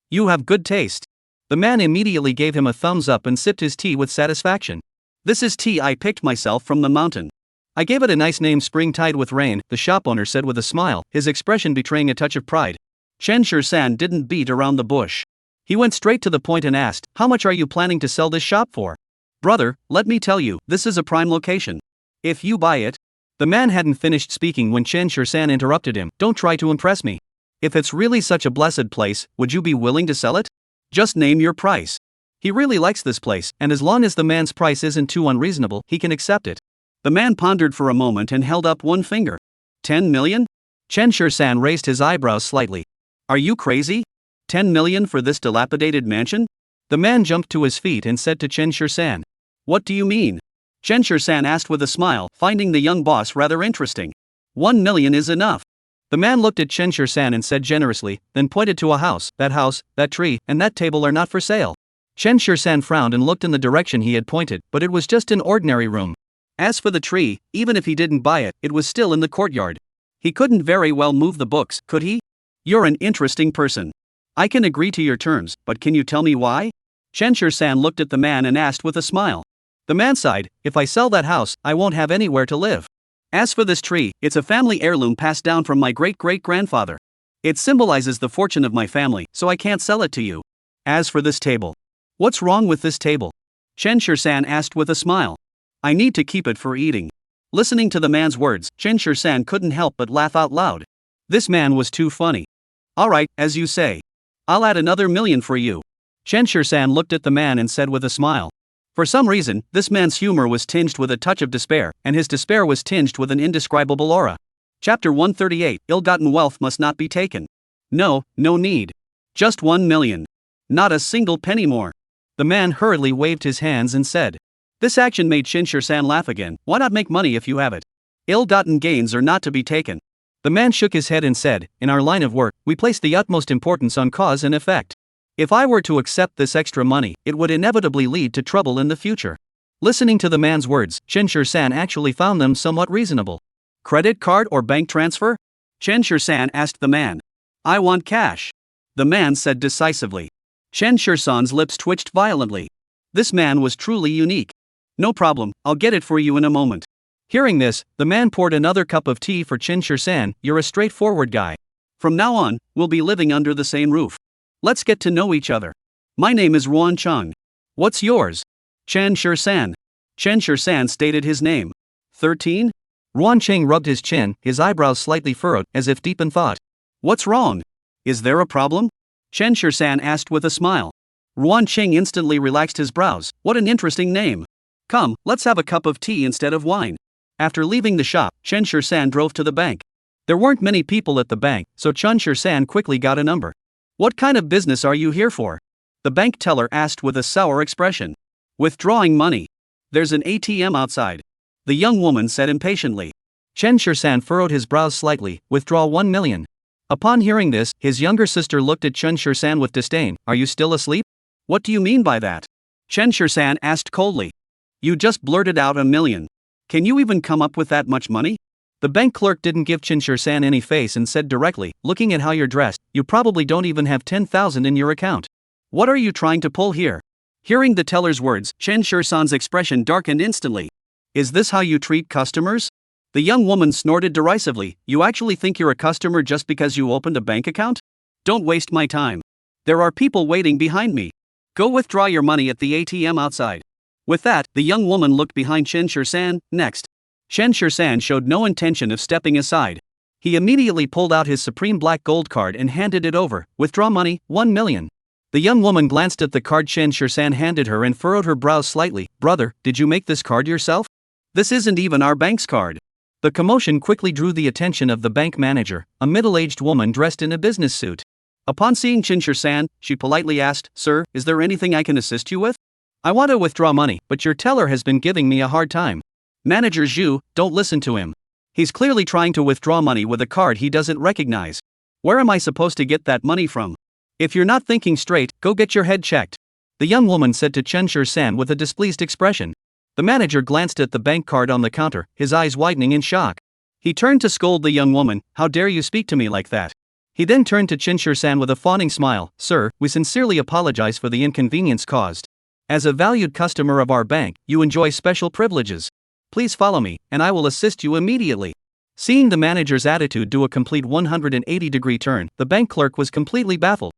"You have good taste." The man immediately gave him a thumbs up and sipped his tea with satisfaction. "This is tea I picked myself from the mountain. I gave it a nice name, Springtide with Rain," the shop owner said with a smile, his expression betraying a touch of pride. Chen Shur-san didn't beat around the bush. He went straight to the point and asked, "How much are you planning to sell this shop for?" "Brother, let me tell you, this is a prime location. If you buy it..." The man hadn't finished speaking when Chen Shur-san interrupted him. "Don't try to impress me. If it's really such a blessed place, would you be willing to sell it? Just name your price." He really likes this place, and as long as the man's price isn't too unreasonable, he can accept it. The man pondered for a moment and held up one finger. 10 million? Chen Shur-san raised his eyebrows slightly. "Are you crazy? 10 million for this dilapidated mansion?" The man jumped to his feet and said to Chen Shur-san. "What do you mean?" Chen Shur-san asked with a smile, finding the young boss rather interesting. 1 million is enough." The man looked at Chen Shur-san and said generously, then pointed to a house, that tree, and that table are not for sale. Chen Shur-san frowned and looked in the direction he had pointed, but it was just an ordinary room. As for the tree, even if he didn't buy it, it was still in the courtyard. He couldn't very well move the books, could he? "You're an interesting person. I can agree to your terms, but can you tell me why?" Chen Shur-san looked at the man and asked with a smile. The man sighed, "If I sell that house, I won't have anywhere to live. As for this tree, it's a family heirloom passed down from my great-great-grandfather. It symbolizes the fortune of my family, so I can't sell it to you. As for this table..." "What's wrong with this table?" Chen Shur-san asked with a smile. "I need to keep it for eating." Listening to the man's words, Chen Shur-san couldn't help but laugh out loud. This man was too funny. "Alright, as you say. I'll add another million for you." Chen Shur-san looked at the man and said with a smile. For some reason, this man's humor was tinged with a touch of despair, and his despair was tinged with an indescribable aura. Chapter 138, Ill-gotten wealth must not be taken. No need. Just 1 million. Not a single penny more. The man hurriedly waved his hands and said. This action made Chen Shur-san laugh again. "Why not make money if you have it? Ill-gotten gains are not to be taken." The man shook his head and said, "In our line of work, we place the utmost importance on cause and effect. If I were to accept this extra money, it would inevitably lead to trouble in the future." Listening to the man's words, Chen Shur-san actually found them somewhat reasonable. "Credit card or bank transfer?" Chen Shur-san asked the man. "I want cash," the man said decisively. Chen Shur-san's lips twitched violently. This man was truly unique. "No problem, I'll get it for you in a moment." Hearing this, the man poured another cup of tea for Chen Shur-san. "You're a straightforward guy. From now on, we'll be living under the same roof. Let's get to know each other. My name is Ruan Chung. What's yours?" "Chen Shur-san." Chen Shur-san stated his name. 13? Ruan Cheng rubbed his chin, his eyebrows slightly furrowed, as if deep in thought. "What's wrong? Is there a problem?" Chen Shur-san asked with a smile. Ruan Cheng instantly relaxed his brows. "What an interesting name. Come, let's have a cup of tea instead of wine." After leaving the shop, Chen Shur-san drove to the bank. There weren't many people at the bank, so Chen Shur-san quickly got a number. "What kind of business are you here for?" the bank teller asked with a sour expression. "Withdrawing money. There's an ATM outside," the young woman said impatiently. Chen Shur-san furrowed his brows slightly. "Withdraw 1 million. Upon hearing this, his younger sister looked at Chen Shur-san with disdain. "Are you still asleep?" "What do you mean by that?" Chen Shur-san asked coldly. "You just blurted out 1 million. Can you even come up with that much money?" The bank clerk didn't give Chen Shur-san any face and said directly, "Looking at how you're dressed, you probably don't even have 10,000 in your account. What are you trying to pull here?" Hearing the teller's words, Chen Shur-san's expression darkened instantly. "Is this how you treat customers?" The young woman snorted derisively. "You actually think you're a customer just because you opened a bank account? Don't waste my time. There are people waiting behind me. Go withdraw your money at the ATM outside." With that, the young woman looked behind Chen Shur-san. Next, Chen Shirsan showed no intention of stepping aside. He immediately pulled out his supreme black gold card and handed it over. Withdraw money, 1 million. The young woman glanced at the card Chen Shirsan handed her and furrowed her brows slightly. Brother, did you make this card yourself? This isn't even our bank's card. The commotion quickly drew the attention of the bank manager, a middle-aged woman dressed in a business suit. Upon seeing Chen Shirsan, she politely asked, Sir, is there anything I can assist you with? I want to withdraw money, but your teller has been giving me a hard time. Manager Zhu, don't listen to him. He's clearly trying to withdraw money with a card he doesn't recognize. Where am I supposed to get that money from? If you're not thinking straight, go get your head checked. The young woman said to Chen Shirsan with a displeased expression. The manager glanced at the bank card on the counter, his eyes widening in shock. He turned to scold the young woman, How dare you speak to me like that? He then turned to Chen Shirsan with a fawning smile, Sir, we sincerely apologize for the inconvenience caused. As a valued customer of our bank, you enjoy special privileges. Please follow me, and I will assist you immediately. Seeing the manager's attitude do a complete 180-degree turn, the bank clerk was completely baffled.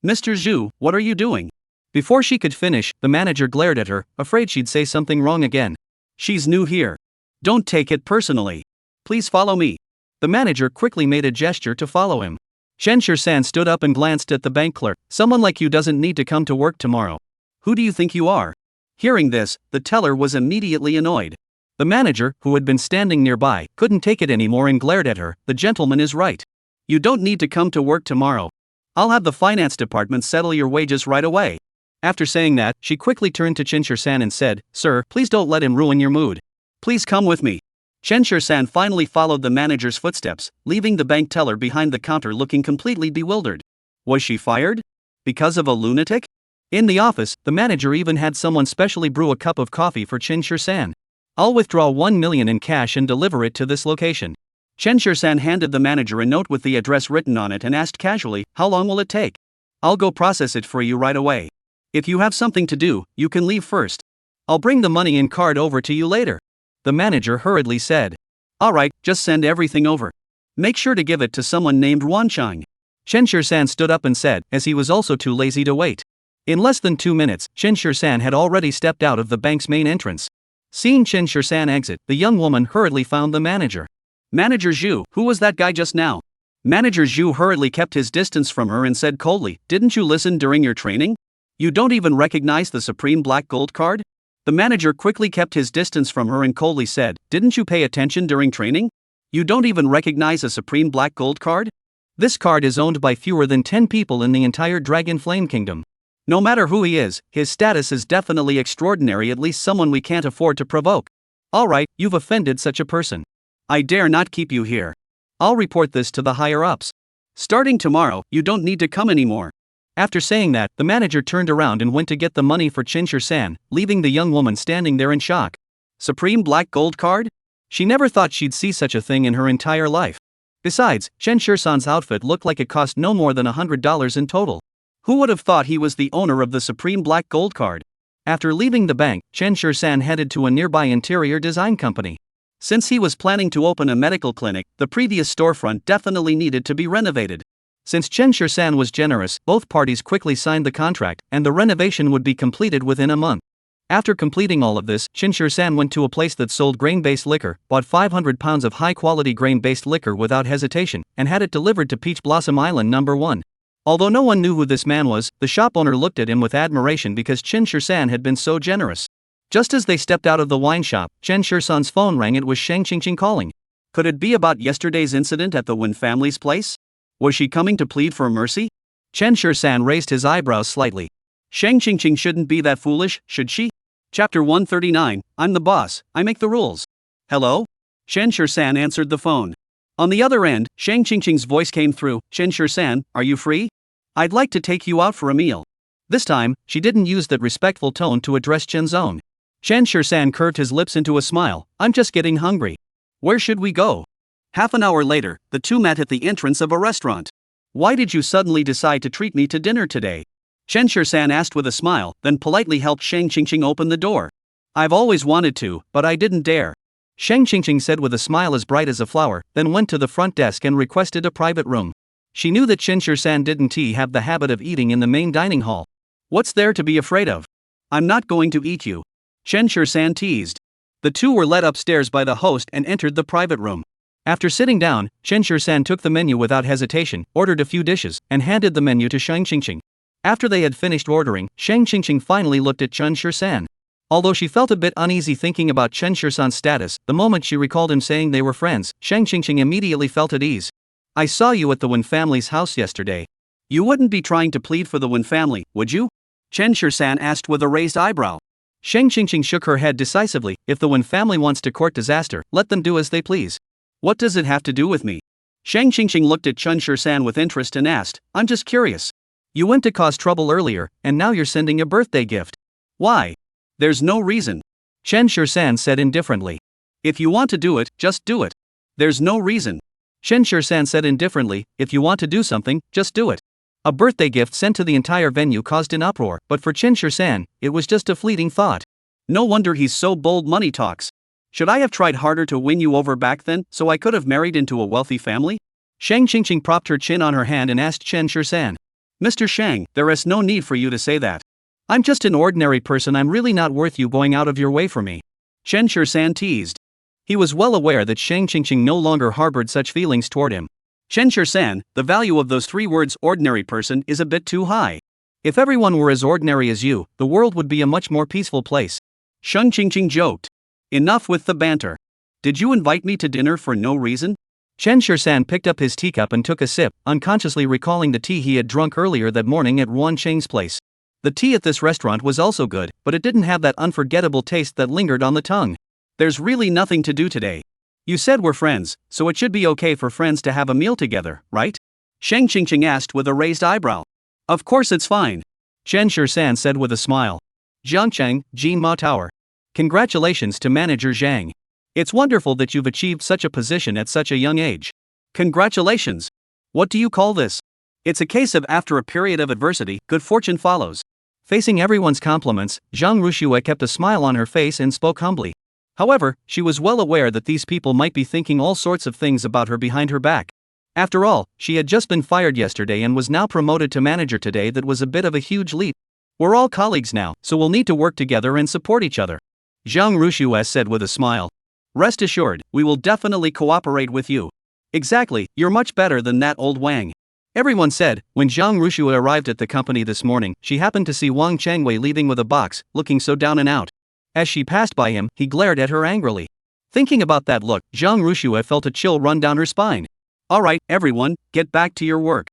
Mr. Zhu, what are you doing? Before she could finish, the manager glared at her, afraid she'd say something wrong again. She's new here. Don't take it personally. Please follow me. The manager quickly made a gesture to follow him. Chen Shirsan stood up and glanced at the bank clerk. Someone like you doesn't need to come to work tomorrow. Who do you think you are? Hearing this, the teller was immediately annoyed. The manager, who had been standing nearby, couldn't take it anymore and glared at her. The gentleman is right. You don't need to come to work tomorrow. I'll have the finance department settle your wages right away. After saying that, she quickly turned to Chen Shirsan and said, Sir, please don't let him ruin your mood. Please come with me. Chen Shirsan finally followed the manager's footsteps, leaving the bank teller behind the counter looking completely bewildered. Was she fired? Because of a lunatic? In the office, the manager even had someone specially brew a cup of coffee for Chen Shirsan. I'll withdraw 1 million in cash and deliver it to this location. Chen Shirsan handed the manager a note with the address written on it and asked casually, How long will it take? I'll go process it for you right away. If you have something to do, you can leave first. I'll bring the money and card over to you later. The manager hurriedly said. Alright, just send everything over. Make sure to give it to someone named Wanchang. Chen Shirsan stood up and said, as he was also too lazy to wait. In less than 2 minutes, Chen Shirsan had already stepped out of the bank's main entrance. Seeing Chen Shirsan exit, the young woman hurriedly found the manager. Manager Zhu, who was that guy just now? Manager Zhu hurriedly kept his distance from her and said coldly, Didn't you listen during your training? You don't even recognize the supreme black gold card? The manager quickly kept his distance from her and coldly said, Didn't you pay attention during training? You don't even recognize a supreme black gold card? This card is owned by fewer than 10 people in the entire Dragon Flame Kingdom. No matter who he is, his status is definitely extraordinary, at least someone we can't afford to provoke. Alright, you've offended such a person. I dare not keep you here. I'll report this to the higher-ups. Starting tomorrow, you don't need to come anymore. After saying that, the manager turned around and went to get the money for Chen Shirsan, leaving the young woman standing there in shock. Supreme black gold card? She never thought she'd see such a thing in her entire life. Besides, Chen Shirsan's outfit looked like it cost no more than $100 in total. Who would have thought he was the owner of the supreme black gold card? After leaving the bank, Chen Shirsan headed to a nearby interior design company. Since he was planning to open a medical clinic, the previous storefront definitely needed to be renovated. Since Chen Shirsan was generous, both parties quickly signed the contract, and the renovation would be completed within a month. After completing all of this, Chen Shirsan went to a place that sold grain-based liquor, bought 500 pounds of high-quality grain-based liquor without hesitation, and had it delivered to Peach Blossom Island No. 1. Although no one knew who this man was, the shop owner looked at him with admiration because Chen Shirsan had been so generous. Just as they stepped out of the wine shop, Chen Shirsan's phone rang. It was Shang Qingqing calling. Could it be about yesterday's incident at the Wen family's place? Was she coming to plead for mercy? Chen Shirsan raised his eyebrows slightly. Shang Qingqing shouldn't be that foolish, should she? Chapter 139, I'm the boss, I make the rules. Hello? Chen Shirsan answered the phone. On the other end, Shang Qingqing's voice came through. Chen Shirsan, are you free? I'd like to take you out for a meal. This time, she didn't use that respectful tone to address Chen Zong. Chen Shirsan curved his lips into a smile. I'm just getting hungry. Where should we go? Half an hour later, the two met at the entrance of a restaurant. Why did you suddenly decide to treat me to dinner today? Chen Shirsan asked with a smile, then politely helped Shang Qingqing open the door. I've always wanted to, but I didn't dare. Shang Qingqing said with a smile as bright as a flower, then went to the front desk and requested a private room. She knew that Chen Shirsan didn't have the habit of eating in the main dining hall. What's there to be afraid of? I'm not going to eat you. Chen Shirsan teased. The two were led upstairs by the host and entered the private room. After sitting down, Chen Shursan took the menu without hesitation, ordered a few dishes, and handed the menu to Shang Qingqing. After they had finished ordering, Shang Qingqing finally looked at Chen Shursan. Although she felt a bit uneasy thinking about Chen Shursan's status, the moment she recalled him saying they were friends, Shang Qingqing immediately felt at ease. I saw you at the Wen family's house yesterday. You wouldn't be trying to plead for the Wen family, would you? Chen Shursan asked with a raised eyebrow. Shang Qingqing shook her head decisively. If the Wen family wants to court disaster, let them do as they please. What does it have to do with me? Shang Qingqing looked at Chen Shursan with interest and asked, I'm just curious. You went to cause trouble earlier, and now you're sending a birthday gift. Why? There's no reason. Chen Shursan said indifferently. If you want to do it, just do it. There's no reason. Chen Shursan said indifferently, if you want to do something, just do it. A birthday gift sent to the entire venue caused an uproar, but for Chen Shursan, it was just a fleeting thought. No wonder he's so bold. Money talks. Should I have tried harder to win you over back then, so I could have married into a wealthy family? Shang Qingqing propped her chin on her hand and asked Chen Shursan. Mr. Shang, there is no need for you to say that. I'm just an ordinary person. I'm really not worth you going out of your way for me. Chen Shursan teased. He was well aware that Shang Qingqing no longer harbored such feelings toward him. Chen Shursan, the value of those 3 words ordinary person is a bit too high. If everyone were as ordinary as you, the world would be a much more peaceful place. Shang Qingqing joked. Enough with the banter. Did you invite me to dinner for no reason? Chen Shursan picked up his teacup and took a sip, unconsciously recalling the tea he had drunk earlier that morning at Wan Cheng's place. The tea at this restaurant was also good, but it didn't have that unforgettable taste that lingered on the tongue. There's really nothing to do today. You said we're friends, so it should be okay for friends to have a meal together, right? Shang Qingqing asked with a raised eyebrow. Of course it's fine. Chen Shursan said with a smile. Jiangcheng, Jin Ma Tower. Congratulations to Manager Zhang. It's wonderful that you've achieved such a position at such a young age. Congratulations. What do you call this? It's a case of after a period of adversity, good fortune follows. Facing everyone's compliments, Zhang Rushue kept a smile on her face and spoke humbly. However, she was well aware that these people might be thinking all sorts of things about her behind her back. After all, she had just been fired yesterday and was now promoted to manager today. That was a bit of a huge leap. We're all colleagues now, so we'll need to work together and support each other. Zhang Rushue said with a smile. Rest assured, we will definitely cooperate with you. Exactly, you're much better than that old Wang. Everyone said. When Zhang Rushue arrived at the company this morning, she happened to see Wang Chengwei leaving with a box, looking so down and out. As she passed by him, he glared at her angrily. Thinking about that look, Zhang Rushue felt a chill run down her spine. Alright, everyone, get back to your work.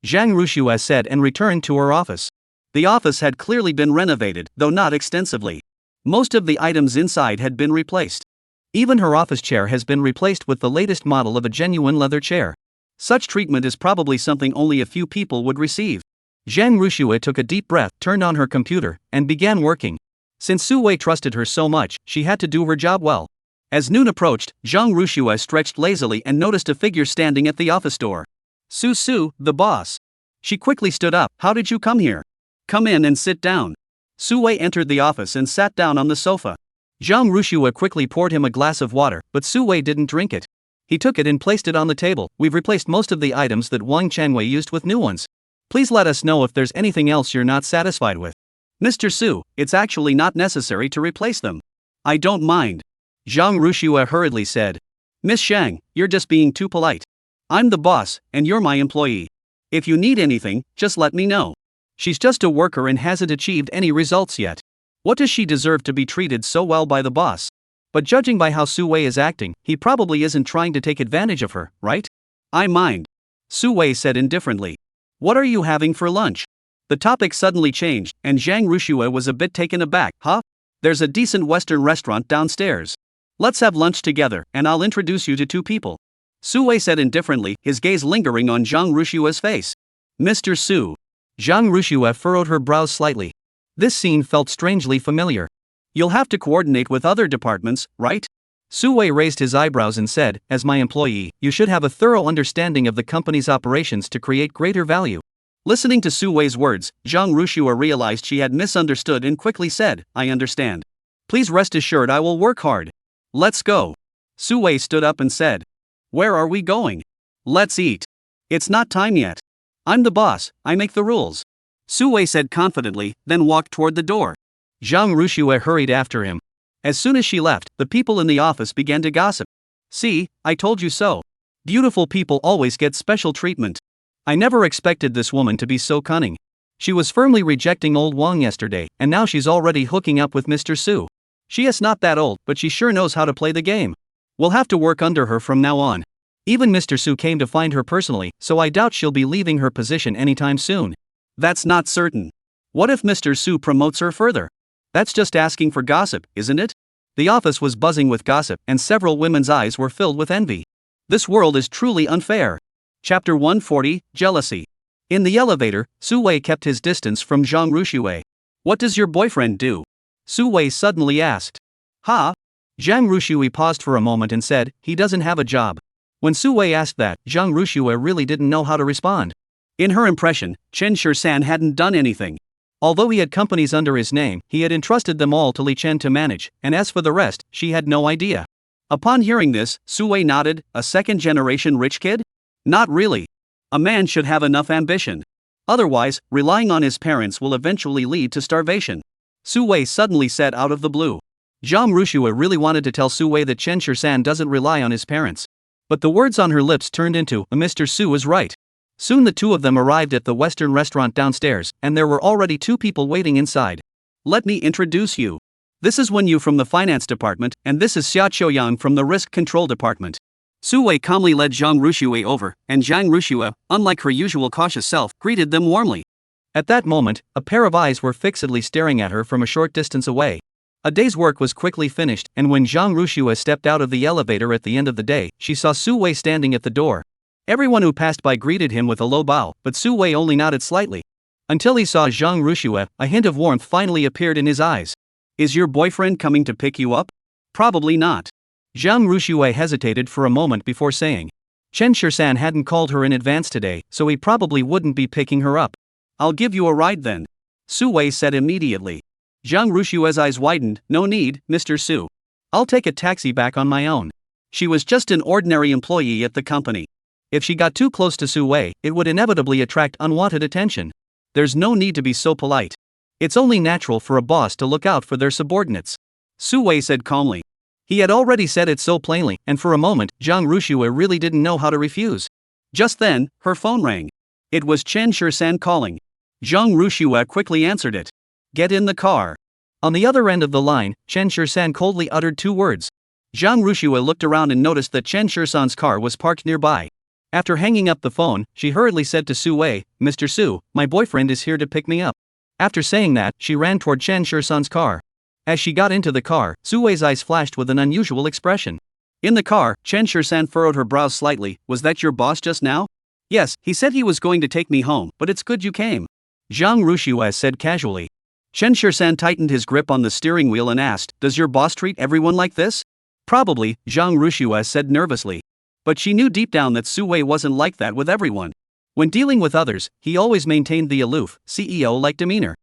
Zhang Rushue said and returned to her office. The office had clearly been renovated, though not extensively. Most of the items inside had been replaced. Even her office chair has been replaced with the latest model of a genuine leather chair. Such treatment is probably something only a few people would receive. Zhang Rushue took a deep breath, turned on her computer, and began working. Since Su Wei trusted her so much, she had to do her job well. As noon approached, Zhang Rushue stretched lazily and noticed a figure standing at the office door. Su, the boss. She quickly stood up. How did you come here? Come in and sit down. Su Wei entered the office and sat down on the sofa. Zhang Rushue quickly poured him a glass of water, but Su Wei didn't drink it. He took it and placed it on the table. We've replaced most of the items that Wang Chengwei used with new ones. Please let us know if there's anything else you're not satisfied with. Mr. Su, it's actually not necessary to replace them. I don't mind. Zhang Rushue hurriedly said. Miss Shang, you're just being too polite. I'm the boss, and you're my employee. If you need anything, just let me know. She's just a worker and hasn't achieved any results yet. What does she deserve to be treated so well by the boss? But judging by how Su Wei is acting, he probably isn't trying to take advantage of her, right? I mind. Su Wei said indifferently. What are you having for lunch? The topic suddenly changed, and Zhang Rushue was a bit taken aback. Huh? There's a decent Western restaurant downstairs. Let's have lunch together, and I'll introduce you to 2 people. Su Wei said indifferently, his gaze lingering on Zhang Rushue's face. Mr. Su. Zhang Rushue furrowed her brows slightly. This scene felt strangely familiar. You'll have to coordinate with other departments, right? Su Wei raised his eyebrows and said, as my employee, you should have a thorough understanding of the company's operations to create greater value. Listening to Su Wei's words, Zhang Rushue realized she had misunderstood and quickly said, I understand. Please rest assured I will work hard. Let's go. Su Wei stood up and said. Where are we going? Let's eat. It's not time yet. I'm the boss, I make the rules. Su Wei said confidently, then walked toward the door. Zhang Rushue hurried after him. As soon as she left, the people in the office began to gossip. "See, I told you so. Beautiful people always get special treatment. I never expected this woman to be so cunning. She was firmly rejecting old Wang yesterday, and now she's already hooking up with Mr. Su. She is not that old, but she sure knows how to play the game. We'll have to work under her from now on." Even Mr. Su came to find her personally, so I doubt she'll be leaving her position anytime soon. That's not certain. What if Mr. Su promotes her further? That's just asking for gossip, isn't it? The office was buzzing with gossip, and several women's eyes were filled with envy. This world is truly unfair. Chapter 140, Jealousy. In the elevator, Su Wei kept his distance from Zhang Ruxue. "What does your boyfriend do?" Su Wei suddenly asked. "Ha?" Zhang Ruxue paused for a moment and said, "He doesn't have a job." When Su Wei asked that, Zhang Ruxue really didn't know how to respond. In her impression, Chen Shisan hadn't done anything. Although he had companies under his name, he had entrusted them all to Li Chen to manage, and as for the rest, she had no idea. Upon hearing this, Su Wei nodded. "A second-generation rich kid? Not really. A man should have enough ambition. Otherwise, relying on his parents will eventually lead to starvation." Su Wei suddenly said out of the blue. Zhang Ruxue really wanted to tell Su Wei that Chen Shisan doesn't rely on his parents. But the words on her lips turned into, "Mr. Su is right." Soon the two of them arrived at the Western restaurant downstairs, and there were already two people waiting inside. "Let me introduce you. This is Wen Yu from the finance department, and this is Xia Qiuyang from the risk control department." Su Wei calmly led Zhang Ruxue over, and Zhang Ruxue, unlike her usual cautious self, greeted them warmly. At that moment, a pair of eyes were fixedly staring at her from a short distance away. A day's work was quickly finished, and when Zhang Ruxue stepped out of the elevator at the end of the day, she saw Su Wei standing at the door. Everyone who passed by greeted him with a low bow, but Su Wei only nodded slightly. Until he saw Zhang Ruxue, a hint of warmth finally appeared in his eyes. "Is your boyfriend coming to pick you up?" "Probably not." Zhang Ruxue hesitated for a moment before saying. Chen Shisan hadn't called her in advance today, so he probably wouldn't be picking her up. "I'll give you a ride then," Su Wei said immediately. Zhang Ruxue's eyes widened. "No need, Mr. Su. I'll take a taxi back on my own." She was just an ordinary employee at the company. If she got too close to Su Wei, it would inevitably attract unwanted attention. There's no need to be so polite. It's only natural for a boss to look out for their subordinates, Su Wei said calmly. He had already said it so plainly, and for a moment, Zhang Ruxue really didn't know how to refuse. Just then, her phone rang. It was Chen Shisan calling. Zhang Ruxue quickly answered it. "Get in the car." On the other end of the line, Chen Shisan coldly uttered two words. Zhang Ruxue looked around and noticed that Chen Shisan's car was parked nearby. After hanging up the phone, she hurriedly said to Su Wei, "Mr. Su, my boyfriend is here to pick me up." After saying that, she ran toward Chen Shisan's car. As she got into the car, Su Wei's eyes flashed with an unusual expression. In the car, Chen Shisan furrowed her brows slightly. "Was that your boss just now?" "Yes, he said he was going to take me home, but it's good you came," Zhang Ruxue said casually. Chen Shisan tightened his grip on the steering wheel and asked, "Does your boss treat everyone like this?" "Probably," Zhang Ruxue said nervously. But she knew deep down that Su Wei wasn't like that with everyone. When dealing with others, he always maintained the aloof, CEO-like demeanor.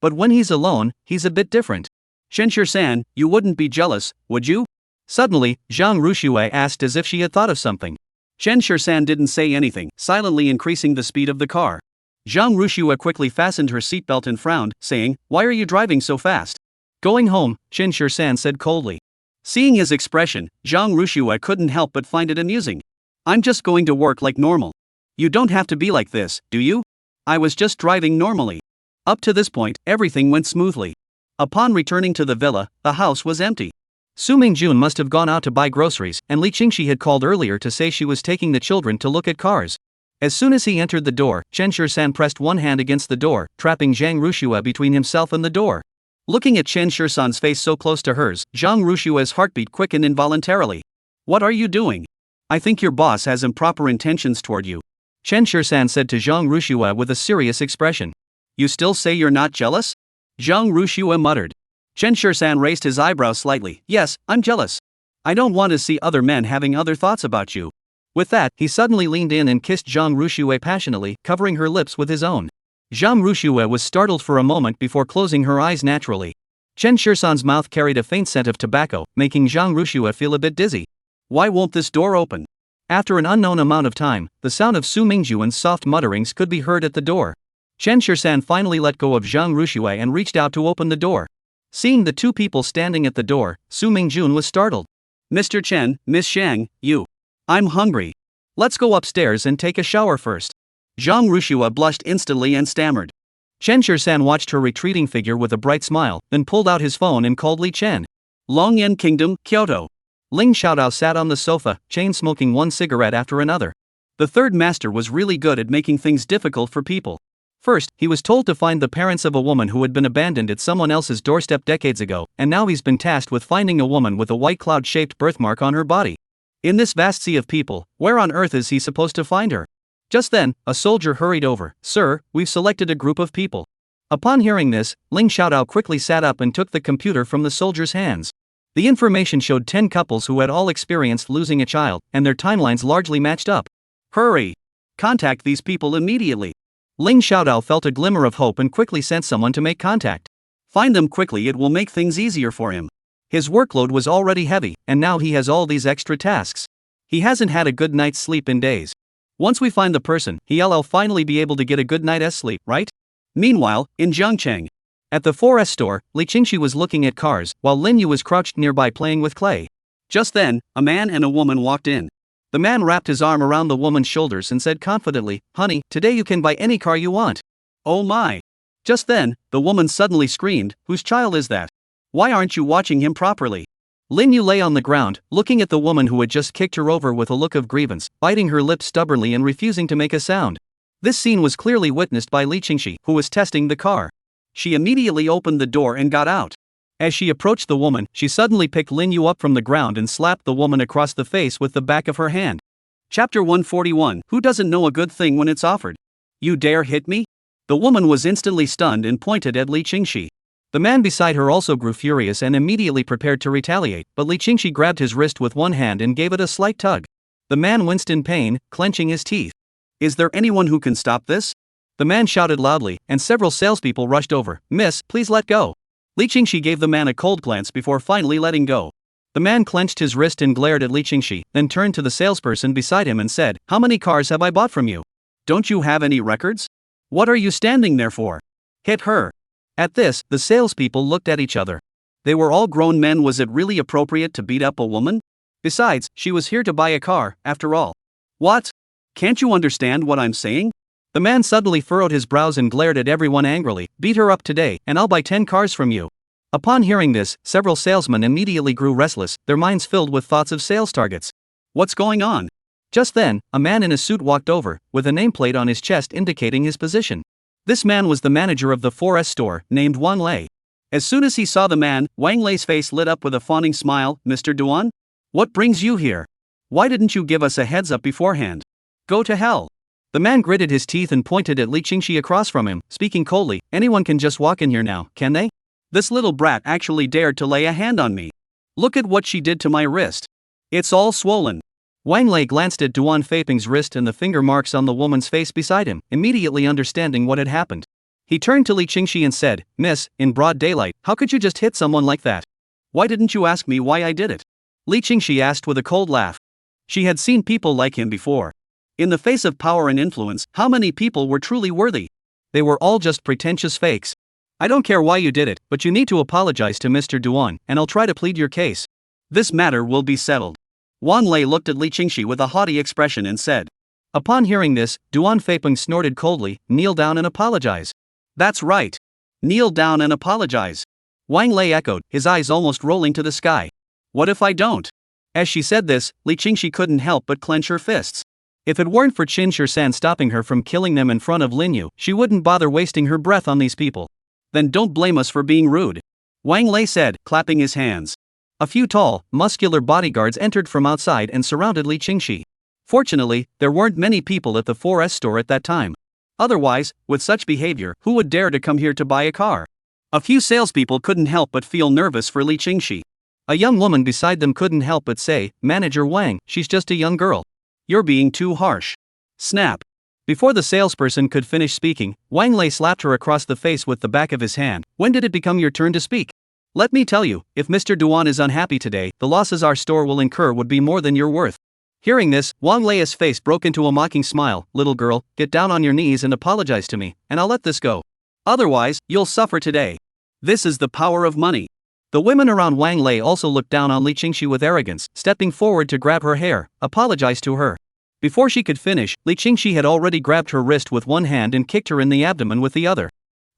But when he's alone, he's a bit different. "Chen Shisan, you wouldn't be jealous, would you?" Suddenly, Zhang Ruxue asked as if she had thought of something. Chen Shisan didn't say anything, silently increasing the speed of the car. Zhang Ruxue quickly fastened her seatbelt and frowned, saying, "Why are you driving so fast?" "Going home," Chen Shisan said coldly. Seeing his expression, Zhang Ruxue couldn't help but find it amusing. "I'm just going to work like normal. You don't have to be like this, do you? I was just driving normally." Up to this point, everything went smoothly. Upon returning to the villa, the house was empty. Su Mingjun must have gone out to buy groceries, and Li Qingxi had called earlier to say she was taking the children to look at cars. As soon as he entered the door, Chen Shisan pressed one hand against the door, trapping Zhang Ruxue between himself and the door. Looking at Chen Shisan's face so close to hers, Zhang Ruxue's heartbeat quickened involuntarily. "What are you doing? I think your boss has improper intentions toward you," Chen Shisan said to Zhang Ruxue with a serious expression. "You still say you're not jealous?" Zhang Ruxue muttered. Chen Shisan raised his eyebrows slightly. "Yes, I'm jealous. I don't want to see other men having other thoughts about you." With that, he suddenly leaned in and kissed Zhang Ruxue passionately, covering her lips with his own. Zhang Ruxue was startled for a moment before closing her eyes naturally. Chen Shisan's mouth carried a faint scent of tobacco, making Zhang Ruxue feel a bit dizzy. "Why won't this door open?" After an unknown amount of time, the sound of Su Mingjuan's soft mutterings could be heard at the door. Chen Shisan finally let go of Zhang Ruxue and reached out to open the door. Seeing the two people standing at the door, Su Mingjun was startled. Mr. Chen, Miss Shang, you. I'm hungry. Let's go upstairs and take a shower first. Zhang Rushua blushed instantly and stammered. Chen Shirsan watched her retreating figure with a bright smile, then pulled out his phone and called Li Chen. Longyan Kingdom, Kyoto. Ling Xiaodao sat on the sofa, chain-smoking one cigarette after another. The third master was really good at making things difficult for people. First, he was told to find the parents of a woman who had been abandoned at someone else's doorstep decades ago, and now he's been tasked with finding a woman with a white cloud-shaped birthmark on her body. In this vast sea of people, where on earth is he supposed to find her? Just then, a soldier hurried over. Sir, we've selected a group of people. Upon hearing this, Ling Xiaodao quickly sat up and took the computer from the soldier's hands. The information showed 10 couples who had all experienced losing a child, and their timelines largely matched up. Hurry! Contact these people immediately. Ling Xiaodao felt a glimmer of hope and quickly sent someone to make contact. Find them quickly, it will make things easier for him. His workload was already heavy, and now he has all these extra tasks. He hasn't had a good night's sleep in days. Once we find the person, he'll finally be able to get a good night's sleep, right? Meanwhile, in Zhangcheng. At the 4S store, Li Qingxi was looking at cars, while Lin Yu was crouched nearby playing with clay. Just then, a man and a woman walked in. The man wrapped his arm around the woman's shoulders and said confidently, "Honey, today you can buy any car you want." Oh my! Just then, the woman suddenly screamed, "Whose child is that? Why aren't you watching him properly?" Lin Yu lay on the ground, looking at the woman who had just kicked her over with a look of grievance, biting her lips stubbornly and refusing to make a sound. This scene was clearly witnessed by Li Qingxi, who was testing the car. She immediately opened the door and got out. As she approached the woman, she suddenly picked Lin Yu up from the ground and slapped the woman across the face with the back of her hand. Chapter 141. Who doesn't know a good thing when it's offered? You dare hit me? The woman was instantly stunned and pointed at Li Qingxi. The man beside her also grew furious and immediately prepared to retaliate, but Li Qingxi grabbed his wrist with one hand and gave it a slight tug. The man winced in pain, clenching his teeth. Is there anyone who can stop this? The man shouted loudly, and several salespeople rushed over. Miss, please let go. Li Qingxi gave the man a cold glance before finally letting go. The man clenched his wrist and glared at Li Qingxi, then turned to the salesperson beside him and said, "How many cars have I bought from you? Don't you have any records? What are you standing there for? Hit her." At this, the salespeople looked at each other. They were all grown men. Was it really appropriate to beat up a woman? Besides, she was here to buy a car, after all. What? Can't you understand what I'm saying? The man suddenly furrowed his brows and glared at everyone angrily. Beat her up today, and I'll buy 10 cars from you. Upon hearing this, several salesmen immediately grew restless, their minds filled with thoughts of sales targets. What's going on? Just then, a man in a suit walked over, with a nameplate on his chest indicating his position. This man was the manager of the 4S store, named Wang Lei. As soon as he saw the man, Wang Lei's face lit up with a fawning smile. "Mr. Duan? What brings you here? Why didn't you give us a heads up beforehand? Go to hell." The man gritted his teeth and pointed at Li Qingxi across from him, speaking coldly. "Anyone can just walk in here now, can they? This little brat actually dared to lay a hand on me. Look at what she did to my wrist. It's all swollen." Wang Lei glanced at Duan Feiping's wrist and the finger marks on the woman's face beside him, immediately understanding what had happened. He turned to Li Qingxi and said, "Miss, in broad daylight, how could you just hit someone like that? Why didn't you ask me why I did it?" Li Qingxi asked with a cold laugh. She had seen people like him before. In the face of power and influence, how many people were truly worthy? They were all just pretentious fakes. "I don't care why you did it, but you need to apologize to Mr. Duan, and I'll try to plead your case. This matter will be settled." Wang Lei looked at Li Qingxi with a haughty expression and said. Upon hearing this, Duan Feiping snorted coldly, "Kneel down and apologize." "That's right. Kneel down and apologize." Wang Lei echoed, his eyes almost rolling to the sky. "What if I don't?" As she said this, Li Qingxi couldn't help but clench her fists. If it weren't for Qin Shisan stopping her from killing them in front of Lin Yu, she wouldn't bother wasting her breath on these people. "Then don't blame us for being rude," Wang Lei said, clapping his hands. A few tall, muscular bodyguards entered from outside and surrounded Li Qingxi. Fortunately, there weren't many people at the 4S store at that time. Otherwise, with such behavior, who would dare to come here to buy a car? A few salespeople couldn't help but feel nervous for Li Qingxi. A young woman beside them couldn't help but say, "Manager Wang, she's just a young girl. You're being too harsh." Snap. Before the salesperson could finish speaking, Wang Lei slapped her across the face with the back of his hand. "When did it become your turn to speak? Let me tell you, if Mr. Duan is unhappy today, the losses our store will incur would be more than you're worth." Hearing this, Wang Lei's face broke into a mocking smile. "Little girl, get down on your knees and apologize to me, and I'll let this go. Otherwise, you'll suffer today." This is the power of money. The women around Wang Lei also looked down on Li Qingxi with arrogance, stepping forward to grab her hair, apologize to her. Before she could finish, Li Qingxi had already grabbed her wrist with one hand and kicked her in the abdomen with the other.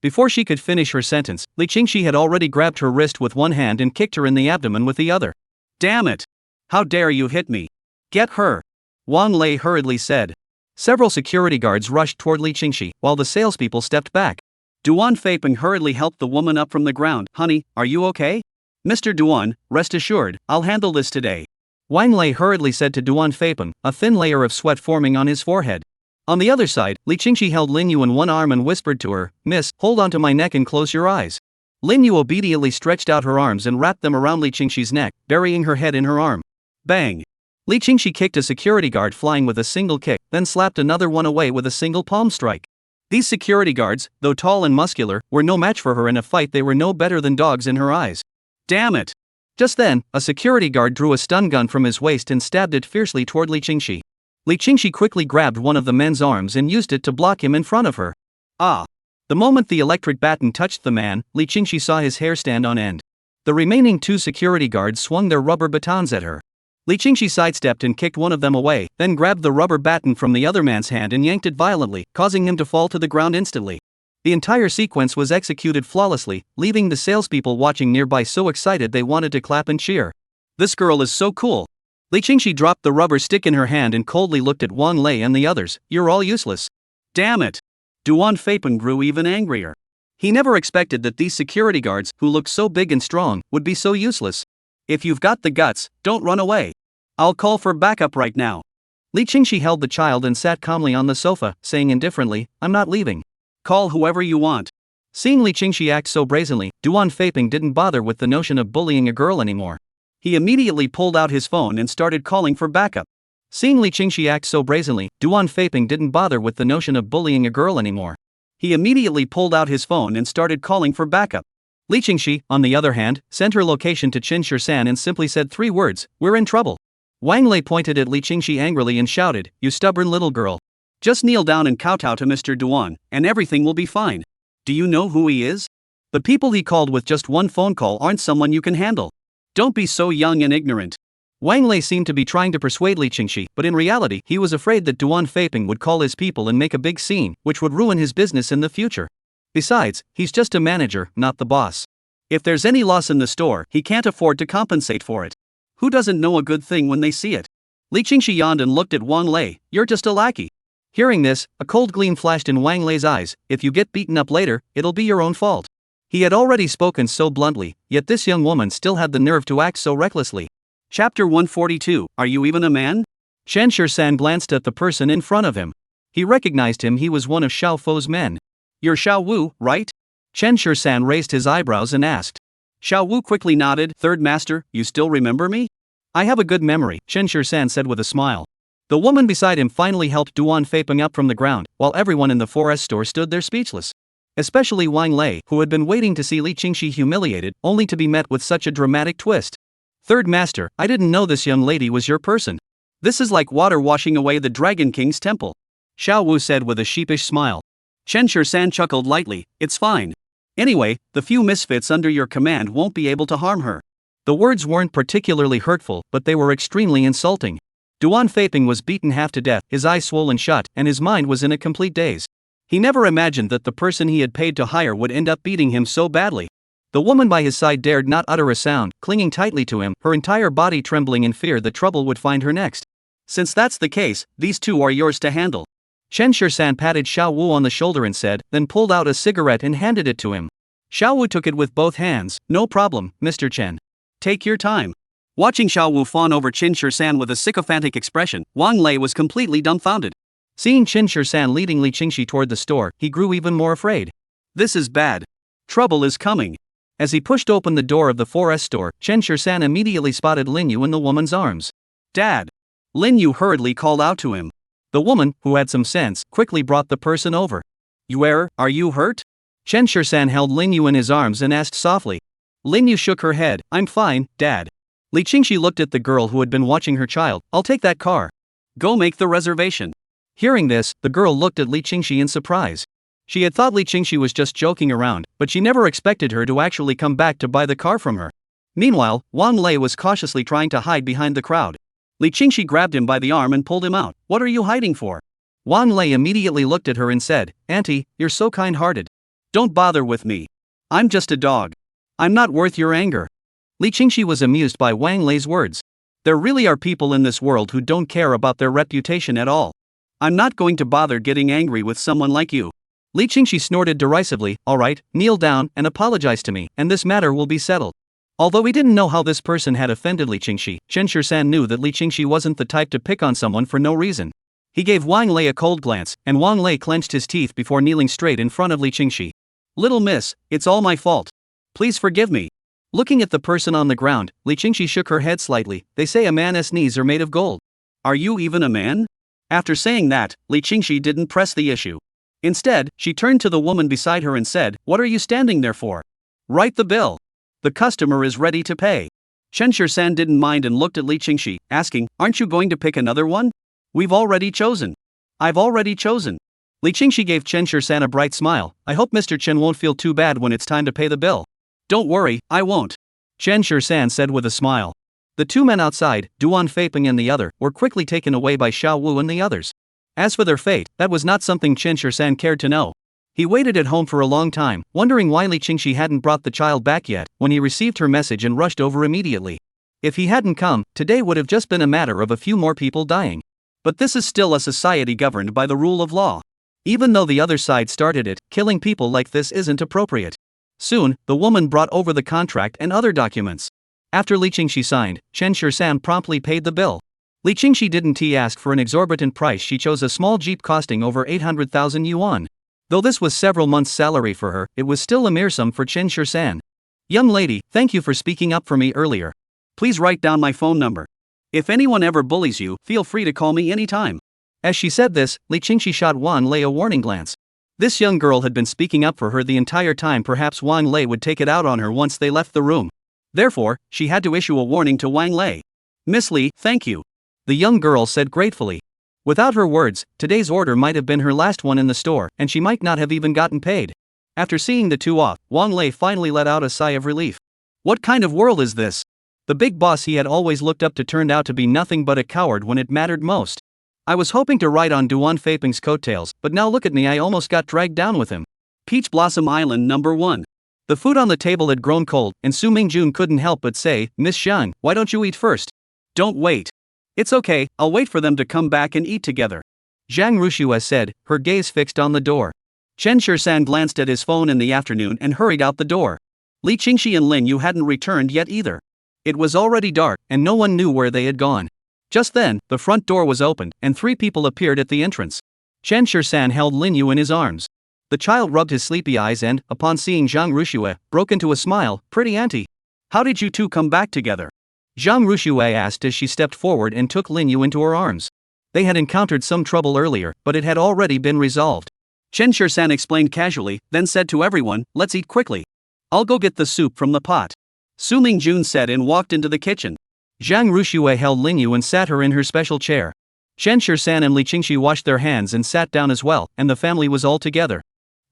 Before she could finish her sentence, Li Qingxi had already grabbed her wrist with one hand and kicked her in the abdomen with the other. Damn it! How dare you hit me? Get her! Wang Lei hurriedly said. Several security guards rushed toward Li Qingxi, while the salespeople stepped back. Duan Feipeng hurriedly helped the woman up from the ground. Honey, are you okay? Mr. Duan, rest assured, I'll handle this today. Wang Lei hurriedly said to Duan Feipeng, a thin layer of sweat forming on his forehead. On the other side, Li Qingxi held Lin Yu in one arm and whispered to her, Miss, hold onto my neck and close your eyes. Lin Yu obediently stretched out her arms and wrapped them around Li Qingxi's neck, burying her head in her arm. Bang! Li Qingxi kicked a security guard flying with a single kick, then slapped another one away with a single palm strike. These security guards, though tall and muscular, were no match for her in a fight. They were no better than dogs in her eyes. Damn it! Just then, a security guard drew a stun gun from his waist and stabbed it fiercely toward Li Qingxi. Li Qingxi quickly grabbed one of the men's arms and used it to block him in front of her. Ah! The moment the electric baton touched the man, Li Qingxi saw his hair stand on end. The remaining two security guards swung their rubber batons at her. Li Qingxi sidestepped and kicked one of them away, then grabbed the rubber baton from the other man's hand and yanked it violently, causing him to fall to the ground instantly. The entire sequence was executed flawlessly, leaving the salespeople watching nearby so excited they wanted to clap and cheer. This girl is so cool. Li Qingxi dropped the rubber stick in her hand and coldly looked at Wang Lei and the others. You're all useless. Damn it! Duan Feipeng grew even angrier. He never expected that these security guards, who looked so big and strong, would be so useless. If you've got the guts, don't run away. I'll call for backup right now. Li Qingxi held the child and sat calmly on the sofa, saying indifferently, I'm not leaving. Call whoever you want. Seeing Li Qingxi act so brazenly, Duan Feipeng didn't bother with the notion of bullying a girl anymore. He immediately pulled out his phone and started calling for backup. Seeing Li Qingxi act so brazenly, Duan Feipeng didn't bother with the notion of bullying a girl anymore. He immediately pulled out his phone and started calling for backup. Li Qingxi, on the other hand, sent her location to Qin Shisan and simply said 3 words, we're in trouble. Wang Lei pointed at Li Qingxi angrily and shouted, you stubborn little girl. Just kneel down and kowtow to Mr. Duan, and everything will be fine. Do you know who he is? The people he called with just one phone call aren't someone you can handle. Don't be so young and ignorant. Wang Lei seemed to be trying to persuade Li Qingxi, but in reality he was afraid that Duan Feipeng would call his people and make a big scene, which would ruin his business in the future. Besides, he's just a manager, not the boss. If there's any loss in the store, he can't afford to compensate for it. Who doesn't know a good thing when they see it? Li Qingxi yawned and looked at Wang Lei. You're just a lackey. Hearing this, a cold gleam flashed in Wang Lei's eyes. If you get beaten up later, it'll be your own fault. He had already spoken so bluntly, yet this young woman still had the nerve to act so recklessly. Chapter 142, Are You Even a Man? Chen Shisan glanced at the person in front of him. He recognized him. He was one of Xiao Fo's men. You're Xiao Wu, right? Chen Shisan raised his eyebrows and asked. Xiao Wu quickly nodded. Third master, you still remember me? I have a good memory, Chen Shisan said with a smile. The woman beside him finally helped Duan Feipeng up from the ground, while everyone in the 4S store stood there speechless. Especially Wang Lei, who had been waiting to see Li Qingxi humiliated, only to be met with such a dramatic twist. Third master, I didn't know this young lady was your person. This is like water washing away the Dragon King's temple. Xiao Wu said with a sheepish smile. Chen Shisan chuckled lightly. It's fine. Anyway, the few misfits under your command won't be able to harm her. The words weren't particularly hurtful, but they were extremely insulting. Duan Feipeng was beaten half to death, his eyes swollen shut, and his mind was in a complete daze. He never imagined that the person he had paid to hire would end up beating him so badly. The woman by his side dared not utter a sound, clinging tightly to him, her entire body trembling in fear that trouble would find her next. Since that's the case, these two are yours to handle. Chen Shisan patted Xiao Wu on the shoulder and said, then pulled out a cigarette and handed it to him. Xiao Wu took it with both hands. No problem, Mr. Chen. Take your time. Watching Xiao Wu fawn over Chen Shisan with a sycophantic expression, Wang Lei was completely dumbfounded. Seeing Chen Shisan leading Li Qingxi toward the store, he grew even more afraid. This is bad. Trouble is coming. As he pushed open the door of the 4S store, Chen Shisan immediately spotted Lin Yu in the woman's arms. Dad! Lin Yu hurriedly called out to him. The woman, who had some sense, quickly brought the person over. Yuer, are you hurt? Chen Shisan held Lin Yu in his arms and asked softly. Lin Yu shook her head. I'm fine, Dad. Li Qingxi looked at the girl who had been watching her child. I'll take that car. Go make the reservation. Hearing this, the girl looked at Li Qingxi in surprise. She had thought Li Qingxi was just joking around, but she never expected her to actually come back to buy the car from her. Meanwhile, Wang Lei was cautiously trying to hide behind the crowd. Li Qingxi grabbed him by the arm and pulled him out. "What are you hiding for?" Wang Lei immediately looked at her and said, "Auntie, you're so kind-hearted. Don't bother with me. I'm just a dog. I'm not worth your anger." Li Qingxi was amused by Wang Lei's words. There really are people in this world who don't care about their reputation at all. "I'm not going to bother getting angry with someone like you." Li Qingxi snorted derisively. "All right, kneel down and apologize to me, and this matter will be settled." Although he didn't know how this person had offended Li Qingxi, Chen Shisan knew that Li Qingxi wasn't the type to pick on someone for no reason. He gave Wang Lei a cold glance, and Wang Lei clenched his teeth before kneeling straight in front of Li Qingxi. "Little miss, it's all my fault. Please forgive me." Looking at the person on the ground, Li Qingxi shook her head slightly. "They say a man's knees are made of gold. Are you even a man?" After saying that, Li Qingxi didn't press the issue. Instead, she turned to the woman beside her and said, "What are you standing there for? Write the bill. The customer is ready to pay." Chen Shisan didn't mind and looked at Li Qingxi, asking, "Aren't you going to pick another one? We've already chosen." "I've already chosen." Li Qingxi gave Chen Shisan a bright smile. "I hope Mr. Chen won't feel too bad when it's time to pay the bill." "Don't worry, I won't," Chen Shisan said with a smile. The two men outside, Duan Feiping and the other, were quickly taken away by Xiao Wu and the others. As for their fate, that was not something Chen Shisan cared to know. He waited at home for a long time, wondering why Li Qingxi hadn't brought the child back yet, when he received her message and rushed over immediately. If he hadn't come, today would have just been a matter of a few more people dying. But this is still a society governed by the rule of law. Even though the other side started it, killing people like this isn't appropriate. Soon, the woman brought over the contract and other documents. After Li Qingxi signed, Chen Shisan promptly paid the bill. Li Qingxi didn't ask for an exorbitant price. She chose a small jeep costing over 800,000 yuan. Though this was several months' salary for her, it was still a mere sum for Chen Shisan. "Young lady, thank you for speaking up for me earlier. Please write down my phone number. If anyone ever bullies you, feel free to call me anytime." As she said this, Li Qingxi shot Wang Lei a warning glance. This young girl had been speaking up for her the entire time. Perhaps Wang Lei would take it out on her once they left the room. Therefore, she had to issue a warning to Wang Lei. "Miss Li, thank you," the young girl said gratefully. Without her words, today's order might have been her last one in the store, and she might not have even gotten paid. After seeing the two off, Wang Lei finally let out a sigh of relief. What kind of world is this? The big boss he had always looked up to turned out to be nothing but a coward when it mattered most. I was hoping to ride on Duan Feiping's coattails, but now look at me, I almost got dragged down with him. Peach Blossom Island number 1. The food on the table had grown cold, and Su Mingjun couldn't help but say, "Miss Xiang, why don't you eat first?" "Don't wait. It's okay, I'll wait for them to come back and eat together," Zhang Rushua said, her gaze fixed on the door. Chen Shisan glanced at his phone in the afternoon and hurried out the door. Li Qingxi and Lin Yu hadn't returned yet either. It was already dark, and no one knew where they had gone. Just then, the front door was opened, and 3 people appeared at the entrance. Chen Shisan held Lin Yu in his arms. The child rubbed his sleepy eyes and, upon seeing Zhang Rushua, broke into a smile. "Pretty auntie. How did you two come back together?" Zhang Rushua asked as she stepped forward and took Lin Yu into her arms. They had encountered some trouble earlier, but it had already been resolved. Chen Shisan explained casually, then said to everyone, "Let's eat quickly. I'll go get the soup from the pot." Su Mingjun said and walked into the kitchen. Zhang Rushua held Lin Yu and sat her in her special chair. Chen Shisan and Li Qingxi washed their hands and sat down as well, and the family was all together.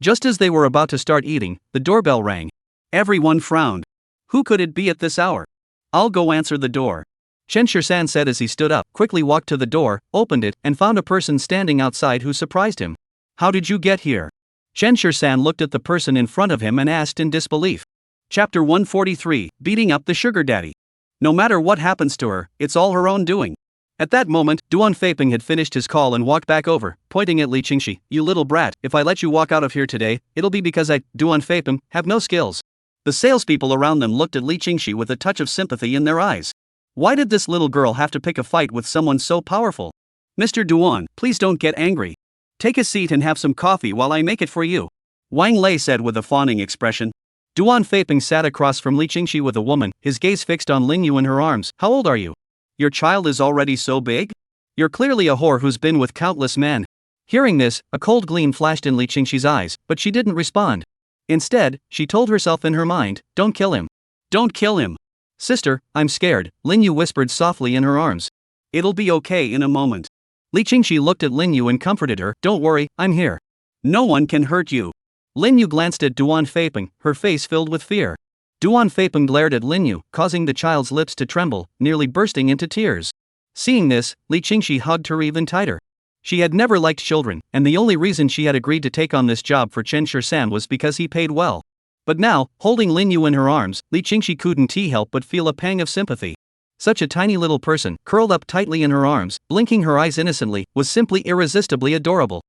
Just as they were about to start eating, the doorbell rang. Everyone frowned. Who could it be at this hour? "I'll go answer the door," Chen Shisan said as he stood up, quickly walked to the door, opened it, and found a person standing outside who surprised him. "How did you get here?" Chen Shisan looked at the person in front of him and asked in disbelief. Chapter 143, Beating Up the Sugar Daddy. No matter what happens to her, it's all her own doing. At that moment, Duan Feiping had finished his call and walked back over, pointing at Li Qingxi. "You little brat, if I let you walk out of here today, it'll be because I, Duan Feiping, have no skills." The salespeople around them looked at Li Qingxi with a touch of sympathy in their eyes. Why did this little girl have to pick a fight with someone so powerful? "Mr. Duan, please don't get angry. Take a seat and have some coffee while I make it for you," Wang Lei said with a fawning expression. Duan Feiping sat across from Li Qingxi with a woman, his gaze fixed on Lin Yu in her arms. "How old are you? Your child is already so big? You're clearly a whore who's been with countless men." Hearing this, a cold gleam flashed in Li Qingxi's eyes, but she didn't respond. Instead, she told herself in her mind, "Don't kill him. Don't kill him." "Sister, I'm scared," Lin Yu whispered softly in her arms. "It'll be okay in a moment." Li Qingxi looked at Lin Yu and comforted her. "Don't worry, I'm here." No one can hurt you. Lin Yu glanced at Duan Feipeng, her face filled with fear. Duan Feipeng glared at Lin Yu, causing the child's lips to tremble, nearly bursting into tears. Seeing this, Li Qingxi hugged her even tighter. She had never liked children, and the only reason she had agreed to take on this job for Chen Shisan was because he paid well. But now, holding Lin Yu in her arms, Li Qingxi couldn't help but feel a pang of sympathy. Such a tiny little person, curled up tightly in her arms, blinking her eyes innocently, was simply irresistibly adorable.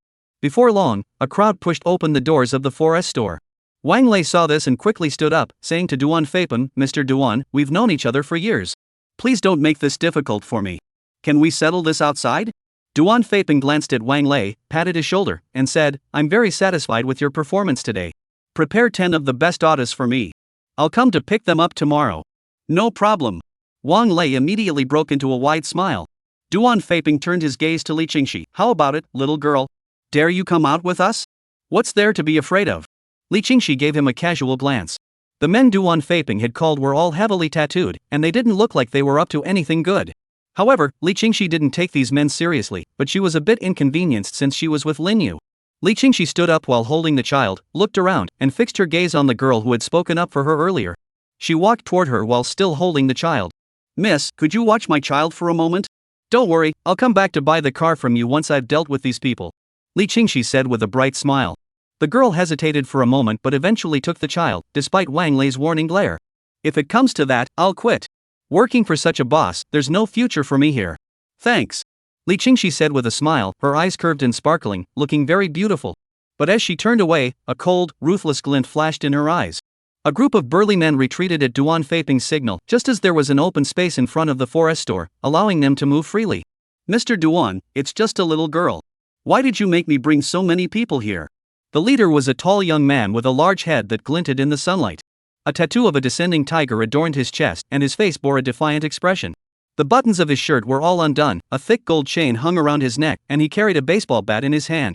Before long, a crowd pushed open the doors of the 4S store. Wang Lei saw this and quickly stood up, saying to Duan Feipeng, "Mr. Duan, we've known each other for years. Please don't make this difficult for me. Can we settle this outside?" Duan Feipeng glanced at Wang Lei, patted his shoulder, and said, "I'm very satisfied with your performance today. Prepare 10 of the best artists for me. I'll come to pick them up tomorrow." "No problem." Wang Lei immediately broke into a wide smile. Duan Feipeng turned his gaze to Li Qingxi. "How about it, little girl? Dare you come out with us? What's there to be afraid of?" Li Qingxi gave him a casual glance. The men Duan Feipeng had called were all heavily tattooed, and they didn't look like they were up to anything good. However, Li Qingxi didn't take these men seriously, but she was a bit inconvenienced since she was with Lin Yu. Li Qingxi stood up while holding the child, looked around, and fixed her gaze on the girl who had spoken up for her earlier. She walked toward her while still holding the child. "Miss, could you watch my child for a moment? Don't worry, I'll come back to buy the car from you once I've dealt with these people," Li Qingxi said with a bright smile. The girl hesitated for a moment but eventually took the child, despite Wang Lei's warning glare. "If it comes to that, I'll quit. Working for such a boss, there's no future for me here. Thanks," Li Qingxi said with a smile, her eyes curved and sparkling, looking very beautiful. But as she turned away, a cold, ruthless glint flashed in her eyes. A group of burly men retreated at Duan Feipeng's signal just as there was an open space in front of the 4S store, allowing them to move freely. "Mr. Duan, it's just a little girl. Why did you make me bring so many people here?" The leader was a tall young man with a large head that glinted in the sunlight. A tattoo of a descending tiger adorned his chest, and his face bore a defiant expression. The buttons of his shirt were all undone, a thick gold chain hung around his neck, and he carried a baseball bat in his hand.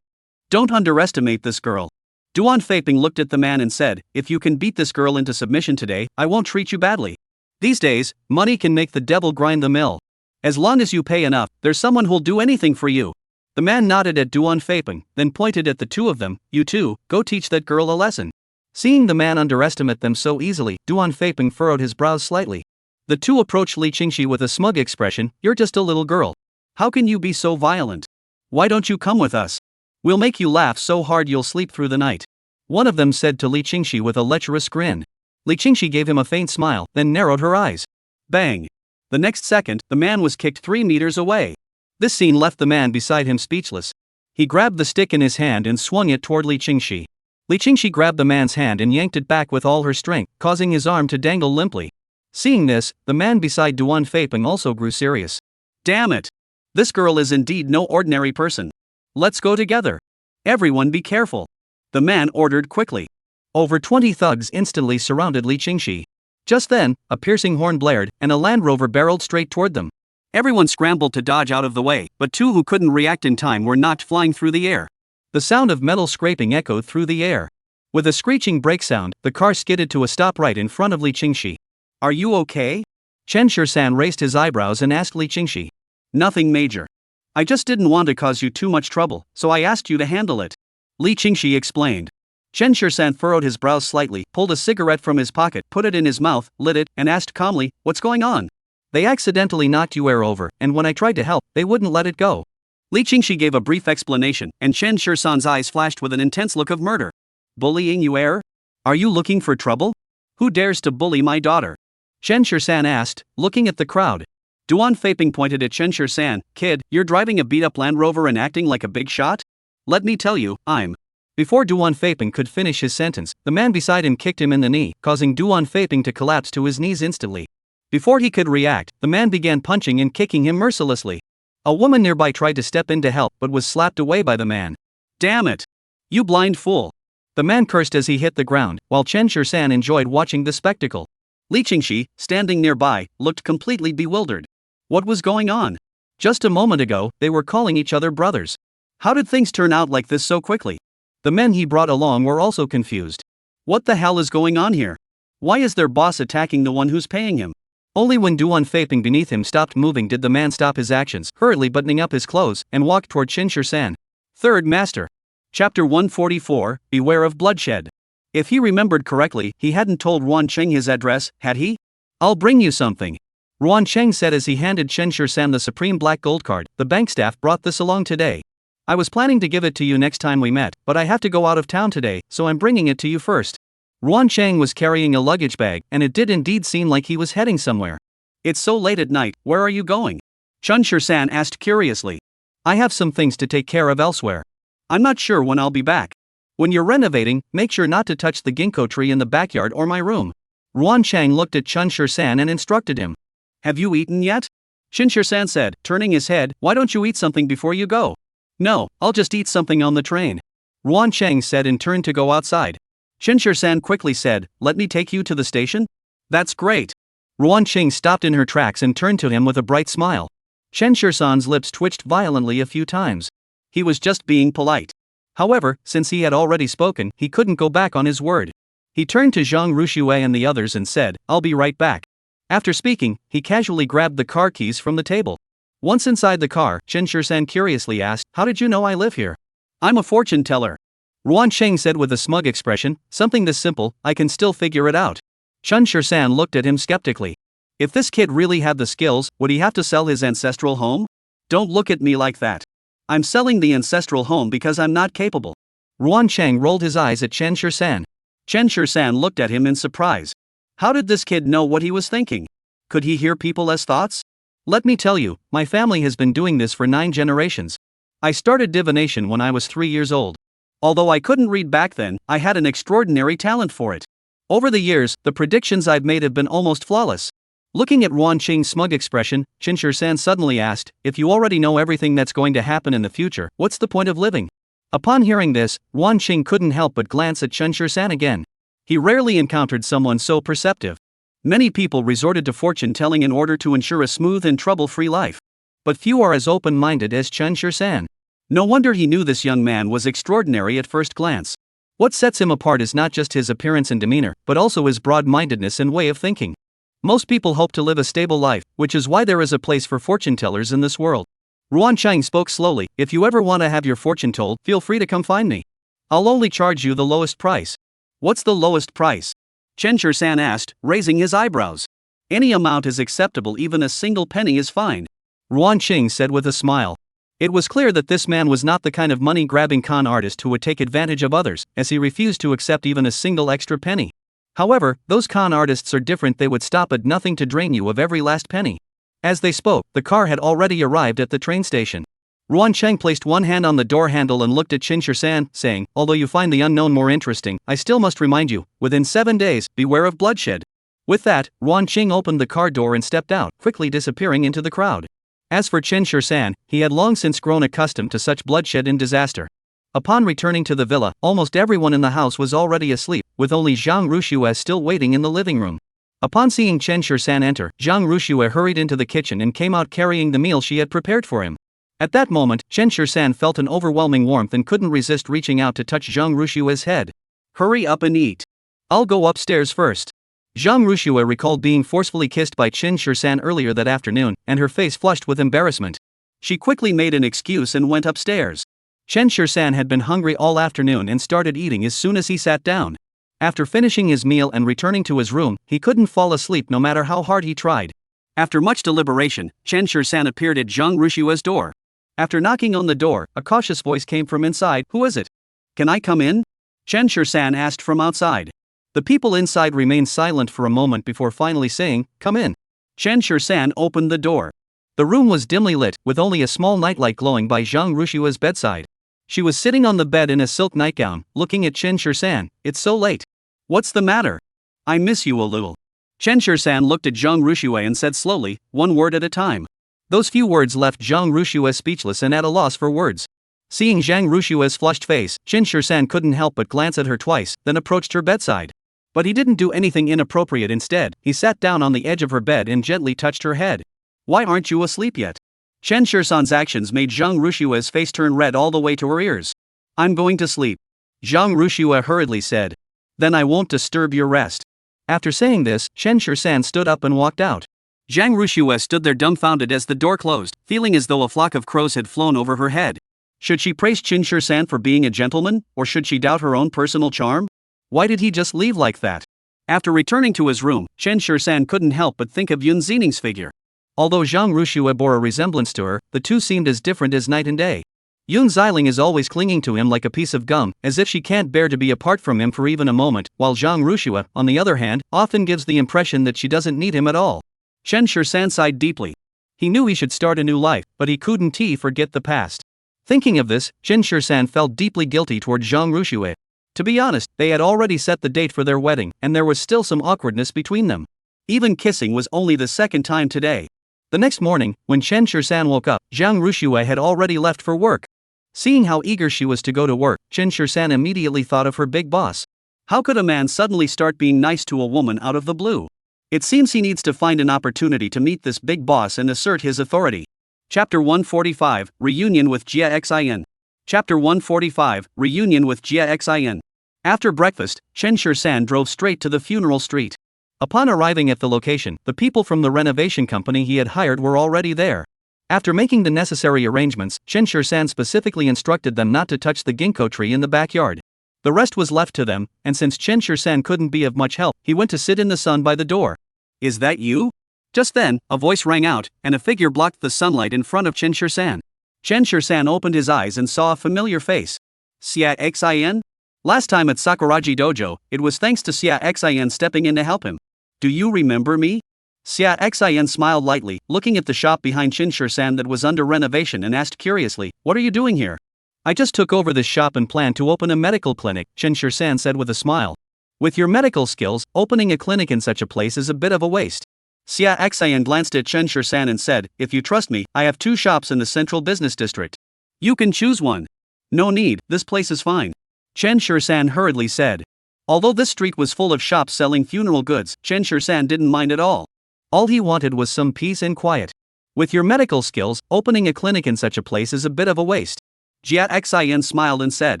"Don't underestimate this girl." Duan Feipeng looked at the man and said, "If you can beat this girl into submission today, I won't treat you badly. These days, money can make the devil grind the mill. As long as you pay enough, there's someone who'll do anything for you." The man nodded at Duan Feipeng, then pointed at the two of them. "You two, go teach that girl a lesson." Seeing the man underestimate them so easily, Duan Feipeng furrowed his brows slightly. The two approached Li Qingxi with a smug expression. "You're just a little girl. How can you be so violent? Why don't you come with us? We'll make you laugh so hard you'll sleep through the night," one of them said to Li Qingxi with a lecherous grin. Li Qingxi gave him a faint smile, then narrowed her eyes. Bang! The next second, the man was kicked 3 meters away. This scene left the man beside him speechless. He grabbed the stick in his hand and swung it toward Li Qingxi. Li Qingxi grabbed the man's hand and yanked it back with all her strength, causing his arm to dangle limply. Seeing this, the man beside Duan Feipeng also grew serious. "Damn it! This girl is indeed no ordinary person. Let's go together. Everyone be careful," the man ordered quickly. Over 20 thugs instantly surrounded Li Qingxi. Just then, a piercing horn blared, and a Land Rover barreled straight toward them. Everyone scrambled to dodge out of the way, but two who couldn't react in time were knocked flying through the air. The sound of metal scraping echoed through the air. With a screeching brake sound, the car skidded to a stop right in front of Li Qingxi. "Are you okay?" Chen Shisan raised his eyebrows and asked Li Qingxi. "Nothing major. I just didn't want to cause you too much trouble, so I asked you to handle it," Li Qingxi explained. Chen Shisan furrowed his brows slightly, pulled a cigarette from his pocket, put it in his mouth, lit it, and asked calmly, "What's going on?" "They accidentally knocked your air over, and when I tried to help, they wouldn't let it go." Li Qingxi gave a brief explanation, and Chen Shisan's eyes flashed with an intense look of murder. "Bullying you, air? Are you looking for trouble? Who dares to bully my daughter?" Chen Shisan asked, looking at the crowd. Duan Feipeng pointed at Chen Shisan. "Kid, you're driving a beat-up Land Rover and acting like a big shot? Let me tell you, I'm..." Before Duan Feipeng could finish his sentence, the man beside him kicked him in the knee, causing Duan Feipeng to collapse to his knees instantly. Before he could react, the man began punching and kicking him mercilessly. A woman nearby tried to step in to help but was slapped away by the man. "Damn it! You blind fool!" The man cursed as he hit the ground, while Chen Shisan enjoyed watching the spectacle. Li Qingxi, standing nearby, looked completely bewildered. What was going on? Just a moment ago, they were calling each other brothers. How did things turn out like this so quickly? The men he brought along were also confused. What the hell is going on here? Why is their boss attacking the one who's paying him? Only when Duan Feipeng beneath him stopped moving did the man stop his actions, hurriedly buttoning up his clothes, and walked toward Chen Shisan. "Third master. Chapter 144, Beware of Bloodshed. If he remembered correctly, he hadn't told Ruan Cheng his address, had he? I'll bring you something. Ruan Cheng said as he handed Chen Shursan the Supreme Black Gold card. The bank staff brought this along today. I was planning to give it to you next time we met, but I have to go out of town today, so I'm bringing it to you first. Ruan Cheng was carrying a luggage bag, and it did indeed seem like he was heading somewhere. It's so late at night, where are you going? Chen Shursan asked curiously. I have some things to take care of elsewhere. I'm not sure when I'll be back. When you're renovating, make sure not to touch the ginkgo tree in the backyard or my room. Ruan Cheng looked at Chen Shursan and instructed him. Have you eaten yet? Chen Shursan said, turning his head. Why don't you eat something before you go? No, I'll just eat something on the train. Ruan Cheng said and turned to go outside. Chen Shursan quickly said, let me take you to the station? That's great. Ruan Cheng stopped in her tracks and turned to him with a bright smile. Chen Shursan's lips twitched violently a few times. He was just being polite. However, since he had already spoken, he couldn't go back on his word. He turned to Zhang Ruxue and the others and said, I'll be right back. After speaking, he casually grabbed the car keys from the table. Once inside the car, Chen Shursan curiously asked, how did you know I live here? I'm a fortune teller. Ruan Cheng said with a smug expression, something this simple, I can still figure it out. Chen Shursan looked at him skeptically. If this kid really had the skills, would he have to sell his ancestral home? Don't look at me like that. I'm selling the ancestral home because I'm not capable. Ruan Cheng rolled his eyes at Chen Shursan. Chen Shursan looked at him in surprise. How did this kid know what he was thinking? Could he hear people as thoughts? Let me tell you, my family has been doing this for 9 generations. I started divination when I was 3 years old. Although I couldn't read back then, I had an extraordinary talent for it. Over the years, the predictions I've made have been almost flawless. Looking at Ruan Cheng's smug expression, Chen Shursan suddenly asked, if you already know everything that's going to happen in the future, what's the point of living? Upon hearing this, Ruan Cheng couldn't help but glance at Chen Shursan again. He rarely encountered someone so perceptive. Many people resorted to fortune-telling in order to ensure a smooth and trouble-free life. But few are as open-minded as Chen Shursan. No wonder he knew this young man was extraordinary at first glance. What sets him apart is not just his appearance and demeanor, but also his broad-mindedness and way of thinking. Most people hope to live a stable life, which is why there is a place for fortune-tellers in this world. Ruan Cheng spoke slowly, if you ever want to have your fortune told, feel free to come find me. I'll only charge you the lowest price. What's the lowest price? Chen Shursan asked, raising his eyebrows. Any amount is acceptable, even a single penny is fine. Ruan Cheng said with a smile. It was clear that this man was not the kind of money-grabbing con artist who would take advantage of others, as he refused to accept even a single extra penny. However, those con artists are different, they would stop at nothing to drain you of every last penny. As they spoke, the car had already arrived at the train station. Ruan Cheng placed one hand on the door handle and looked at Chen Shursan, saying, although you find the unknown more interesting, I still must remind you, within 7 days, beware of bloodshed. With that, Ruan Cheng opened the car door and stepped out, quickly disappearing into the crowd. As for Chen Shursan, he had long since grown accustomed to such bloodshed and disaster. Upon returning to the villa, almost everyone in the house was already asleep, with only Zhang Ruxue still waiting in the living room. Upon seeing Chen Shursan enter, Zhang Ruxue hurried into the kitchen and came out carrying the meal she had prepared for him. At that moment, Chen Shursan felt an overwhelming warmth and couldn't resist reaching out to touch Zhang Ruxue's head. Hurry up and eat. I'll go upstairs first. Zhang Ruxue recalled being forcefully kissed by Chen Shursan earlier that afternoon, and her face flushed with embarrassment. She quickly made an excuse and went upstairs. Chen Shursan had been hungry all afternoon and started eating as soon as he sat down. After finishing his meal and returning to his room, he couldn't fall asleep no matter how hard he tried. After much deliberation, Chen Shursan appeared at Zhang Ruxue's door. After knocking on the door, a cautious voice came from inside. Who is it? Can I come in? Chen Shursan asked from outside. The people inside remained silent for a moment before finally saying, come in. Chen Shursan opened the door. The room was dimly lit, with only a small nightlight glowing by Zhang Ruxue's bedside. She was sitting on the bed in a silk nightgown, looking at Chen Shursan. It's so late. What's the matter? I miss you a little. Chen Shursan looked at Zhang Ruxue and said slowly, one word at a time. Those few words left Zhang Ruxue speechless and at a loss for words. Seeing Zhang Ruxue's flushed face, Chen Shursan couldn't help but glance at her twice, then approached her bedside. But he didn't do anything inappropriate. Instead, he sat down on the edge of her bed and gently touched her head. Why aren't you asleep yet? Chen Shursan's actions made Zhang Ruxue's face turn red all the way to her ears. I'm going to sleep. Zhang Ruxue hurriedly said. Then I won't disturb your rest. After saying this, Chen Shursan stood up and walked out. Zhang Ruxue stood there dumbfounded as the door closed, feeling as though a flock of crows had flown over her head. Should she praise Qin-Shi-san for being a gentleman, or should she doubt her own personal charm? Why did he just leave like that? After returning to his room, Qin-Shi-san couldn't help but think of Yun Xining's figure. Although Zhang Ruxue bore a resemblance to her, the two seemed as different as night and day. Yun Xiling is always clinging to him like a piece of gum, as if she can't bear to be apart from him for even a moment, while Zhang Ruxue, on the other hand, often gives the impression that she doesn't need him at all. Qin-Shi-san sighed deeply. He knew he should start a new life, but he couldn't forget the past. Thinking of this, Qin-Shi-san felt deeply guilty toward Zhang Ruxue. To be honest, they had already set the date for their wedding, and there was still some awkwardness between them. Even kissing was only the second time today. The next morning, when Qin-Shi-san woke up, Zhang Ruxue had already left for work. Seeing how eager she was to go to work, Qin-Shi-san immediately thought of her big boss. How could a man suddenly start being nice to a woman out of the blue? It seems he needs to find an opportunity to meet this big boss and assert his authority. Chapter 145, Reunion with Jia Xin. Chapter 145, Reunion with Jia Xin. After breakfast, Qin-Shi-san drove straight to the funeral street. Upon arriving at the location, the people from the renovation company he had hired were already there. After making the necessary arrangements, Qin-Shi-san specifically instructed them not to touch the ginkgo tree in the backyard. The rest was left to them, and since Qin-Shi-san couldn't be of much help, he went to sit in the sun by the door. "Is that you?" Just then, a voice rang out, and a figure blocked the sunlight in front of Qin-Shi-san. Qin-Shi-san opened his eyes and saw a familiar face. Xia Xin? Last time at Sakuraji Dojo, it was thanks to Xia Xin stepping in to help him. "Do you remember me?" Xia Xin smiled lightly, looking at the shop behind Qin-Shi-san that was under renovation, and asked curiously, "What are you doing here?" "I just took over this shop and plan to open a medical clinic," Qin-Shi-san said with a smile. "With your medical skills, opening a clinic in such a place is a bit of a waste." Xia Xin glanced at Qin-Shi-san and said, "If you trust me, I have 2 shops in the central business district. You can choose one." "No need, this place is fine," Qin-Shi-san hurriedly said. Although this street was full of shops selling funeral goods, Qin-Shi-san didn't mind at all. All he wanted was some peace and quiet. "With your medical skills, opening a clinic in such a place is a bit of a waste." Jia Xin smiled and said,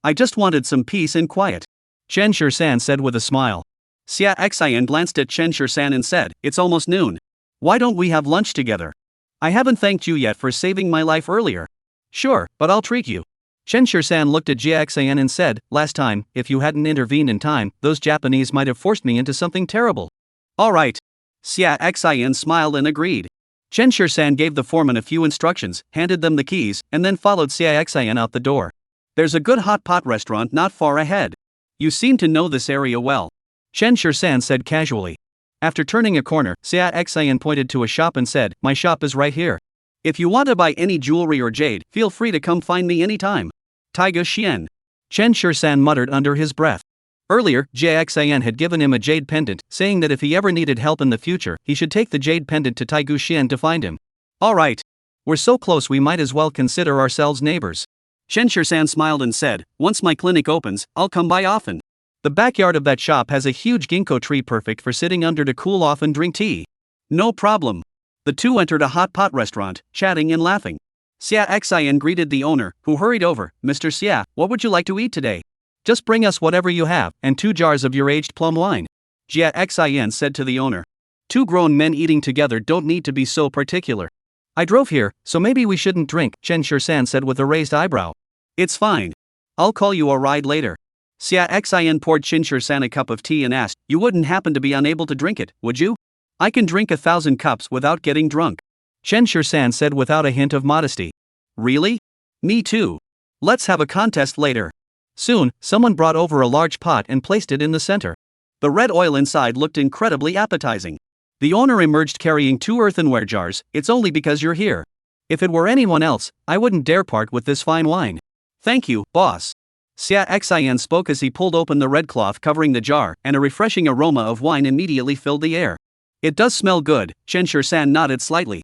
"I just wanted some peace and quiet," Qin-Shi-san said with a smile. Xia Xin glanced at Qin-Shi-san and said, "It's almost noon. Why don't we have lunch together? I haven't thanked you yet for saving my life earlier." "Sure, but I'll treat you." Qin-Shi-san looked at Jia Xin and said, "Last time, if you hadn't intervened in time, those Japanese might have forced me into something terrible." "All right." Xia Xin smiled and agreed. Qin-Shi-san gave the foreman a few instructions, handed them the keys, and then followed Xia Xin out the door. "There's a good hot pot restaurant not far ahead. You seem to know this area well," Qin-Shi-san said casually. After turning a corner, Xia Xin pointed to a shop and said, "My shop is right here. If you want to buy any jewelry or jade, feel free to come find me anytime." "Taiga Xian," Qin-Shi-san muttered under his breath. Earlier, Jia Xin had given him a jade pendant, saying that if he ever needed help in the future, he should take the jade pendant to Taigu Xian to find him. "All right. We're so close we might as well consider ourselves neighbors." Qin-Shi-san smiled and said, "Once my clinic opens, I'll come by often. The backyard of that shop has a huge ginkgo tree perfect for sitting under to cool off and drink tea." "No problem." The two entered a hot pot restaurant, chatting and laughing. Xia Xin greeted the owner, who hurried over. "Mr. Xia, what would you like to eat today?" "Just bring us whatever you have, and 2 jars of your aged plum wine," Jia Xin said to the owner. 2 grown men eating together don't need to be so particular. "I drove here, so maybe we shouldn't drink," Qin-Shi-san said with a raised eyebrow. "It's fine. I'll call you a ride later." Xia Xin poured Qin-Shi-san a cup of tea and asked, "You wouldn't happen to be unable to drink it, would you?" "I can drink 1,000 cups without getting drunk," Qin-Shi-san said without a hint of modesty. "Really? Me too. Let's have a contest later." Soon, someone brought over a large pot and placed it in the center. The red oil inside looked incredibly appetizing. The owner emerged carrying 2 earthenware jars. "It's only because you're here. If it were anyone else, I wouldn't dare part with this fine wine." "Thank you, boss." Xia Xin spoke as he pulled open the red cloth covering the jar, and a refreshing aroma of wine immediately filled the air. "It does smell good," Qin-Shi-san nodded slightly.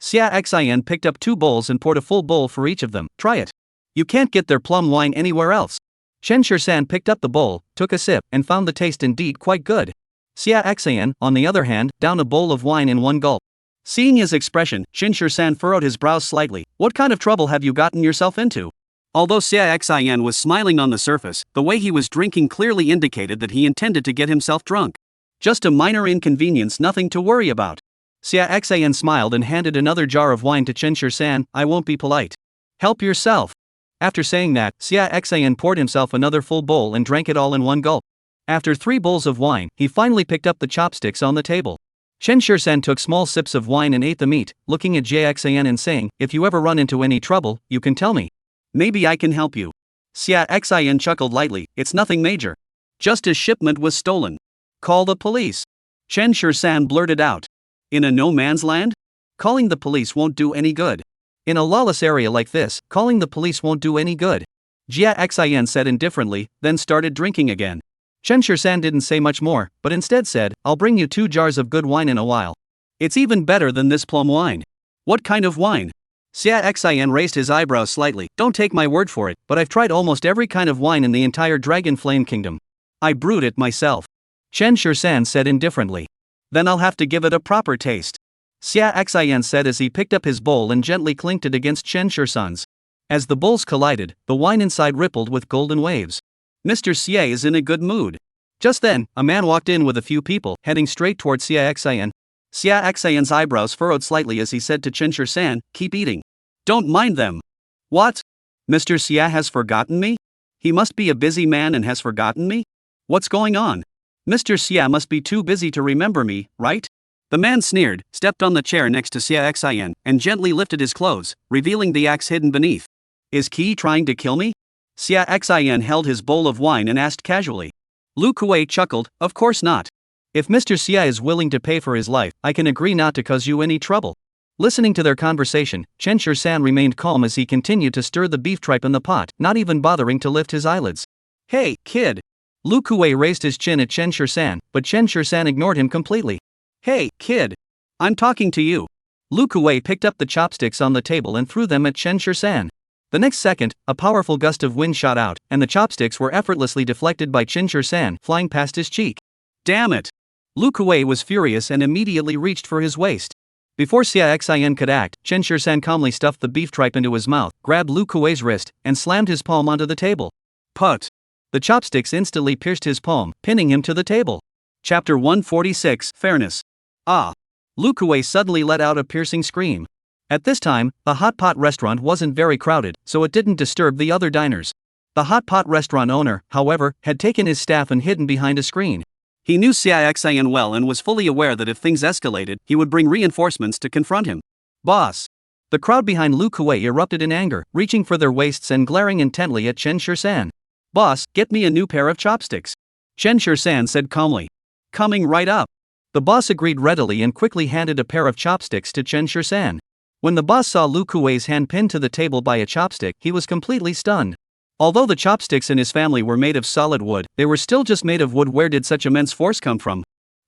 Xia Xin picked up 2 bowls and poured a full bowl for each of them. "Try it. You can't get their plum wine anywhere else." Qin-Shi-san picked up the bowl, took a sip, and found the taste indeed quite good. Xia Xin, on the other hand, downed a bowl of wine in one gulp. Seeing his expression, Qin-Shi-san furrowed his brows slightly. "What kind of trouble have you gotten yourself into?" Although Xia Xin was smiling on the surface, the way he was drinking clearly indicated that he intended to get himself drunk. "Just a minor inconvenience, nothing to worry about." Xia Xin smiled and handed another jar of wine to Qin-Shi-san. "I won't be polite." "Help yourself." After saying that, Xia Xian poured himself another full bowl and drank it all in one gulp. After 3 bowls of wine, he finally picked up the chopsticks on the table. Chen Shisan took small sips of wine and ate the meat, looking at Xia Xian and saying, "If you ever run into any trouble, you can tell me. Maybe I can help you." Xia Xian chuckled lightly, "It's nothing major. Just a shipment was stolen. Call the police." Chen Shisan blurted out. In a no-man's land? Calling the police won't do any good. In a lawless area like this, calling the police won't do any good. Xia Xian said indifferently, then started drinking again. Chen Shisan didn't say much more, but instead said, "I'll bring you 2 jars of good wine in a while. It's even better than this plum wine." "What kind of wine?" Xia Xian raised his eyebrows slightly. "Don't take my word for it, but I've tried almost every kind of wine in the entire Dragon Flame Kingdom. I brewed it myself." Chen Shisan said indifferently. "Then I'll have to give it a proper taste." Xia Xian said as he picked up his bowl and gently clinked it against Chen Shisan's. As the bowls collided, the wine inside rippled with golden waves. Mr. Xie is in a good mood. Just then, a man walked in with a few people, heading straight towards Xia Xian. Xia Xian's eyebrows furrowed slightly as he said to Chen Shisan, "Keep eating. Don't mind them." "What? Mr. Xia has forgotten me? He must be a busy man and has forgotten me? What's going on? Mr. Xia must be too busy to remember me, right?" The man sneered, stepped on the chair next to Xia Xian, and gently lifted his clothes, revealing the axe hidden beneath. "Is Qi trying to kill me?" Xia Xian held his bowl of wine and asked casually. Lu Kuei chuckled, "Of course not. If Mr. Xia is willing to pay for his life, I can agree not to cause you any trouble." Listening to their conversation, Chen Shisan remained calm as he continued to stir the beef tripe in the pot, not even bothering to lift his eyelids. "Hey, kid!" Lu Kuei raised his chin at Chen Shisan, but Chen Shisan ignored him completely. "Hey, kid! I'm talking to you." Lu Kuei picked up the chopsticks on the table and threw them at Chen Shisan. The next second, a powerful gust of wind shot out, and the chopsticks were effortlessly deflected by Chen Shisan, flying past his cheek. "Damn it!" Lu Kuei was furious and immediately reached for his waist. Before Xia Xian could act, Chen Shisan calmly stuffed the beef tripe into his mouth, grabbed Lu Kuei's wrist, and slammed his palm onto the table. Put! The chopsticks instantly pierced his palm, pinning him to the table. Chapter 146, Fairness. Ah! Lu Kuei suddenly let out a piercing scream. At this time, the hot pot restaurant wasn't very crowded, so it didn't disturb the other diners. The hot pot restaurant owner, however, had taken his staff and hidden behind a screen. He knew Xia Xian well and was fully aware that if things escalated, he would bring reinforcements to confront him. "Boss!" The crowd behind Lu Kuei erupted in anger, reaching for their waists and glaring intently at Chen Shisan. "Boss, get me a new pair of chopsticks," Chen Shisan said calmly. "Coming right up." The boss agreed readily and quickly handed a pair of chopsticks to Chen Shisan. When the boss saw Lu Kuei's hand pinned to the table by a chopstick, he was completely stunned. Although the chopsticks in his family were made of solid wood, they were still just made of wood. Where did such immense force come from?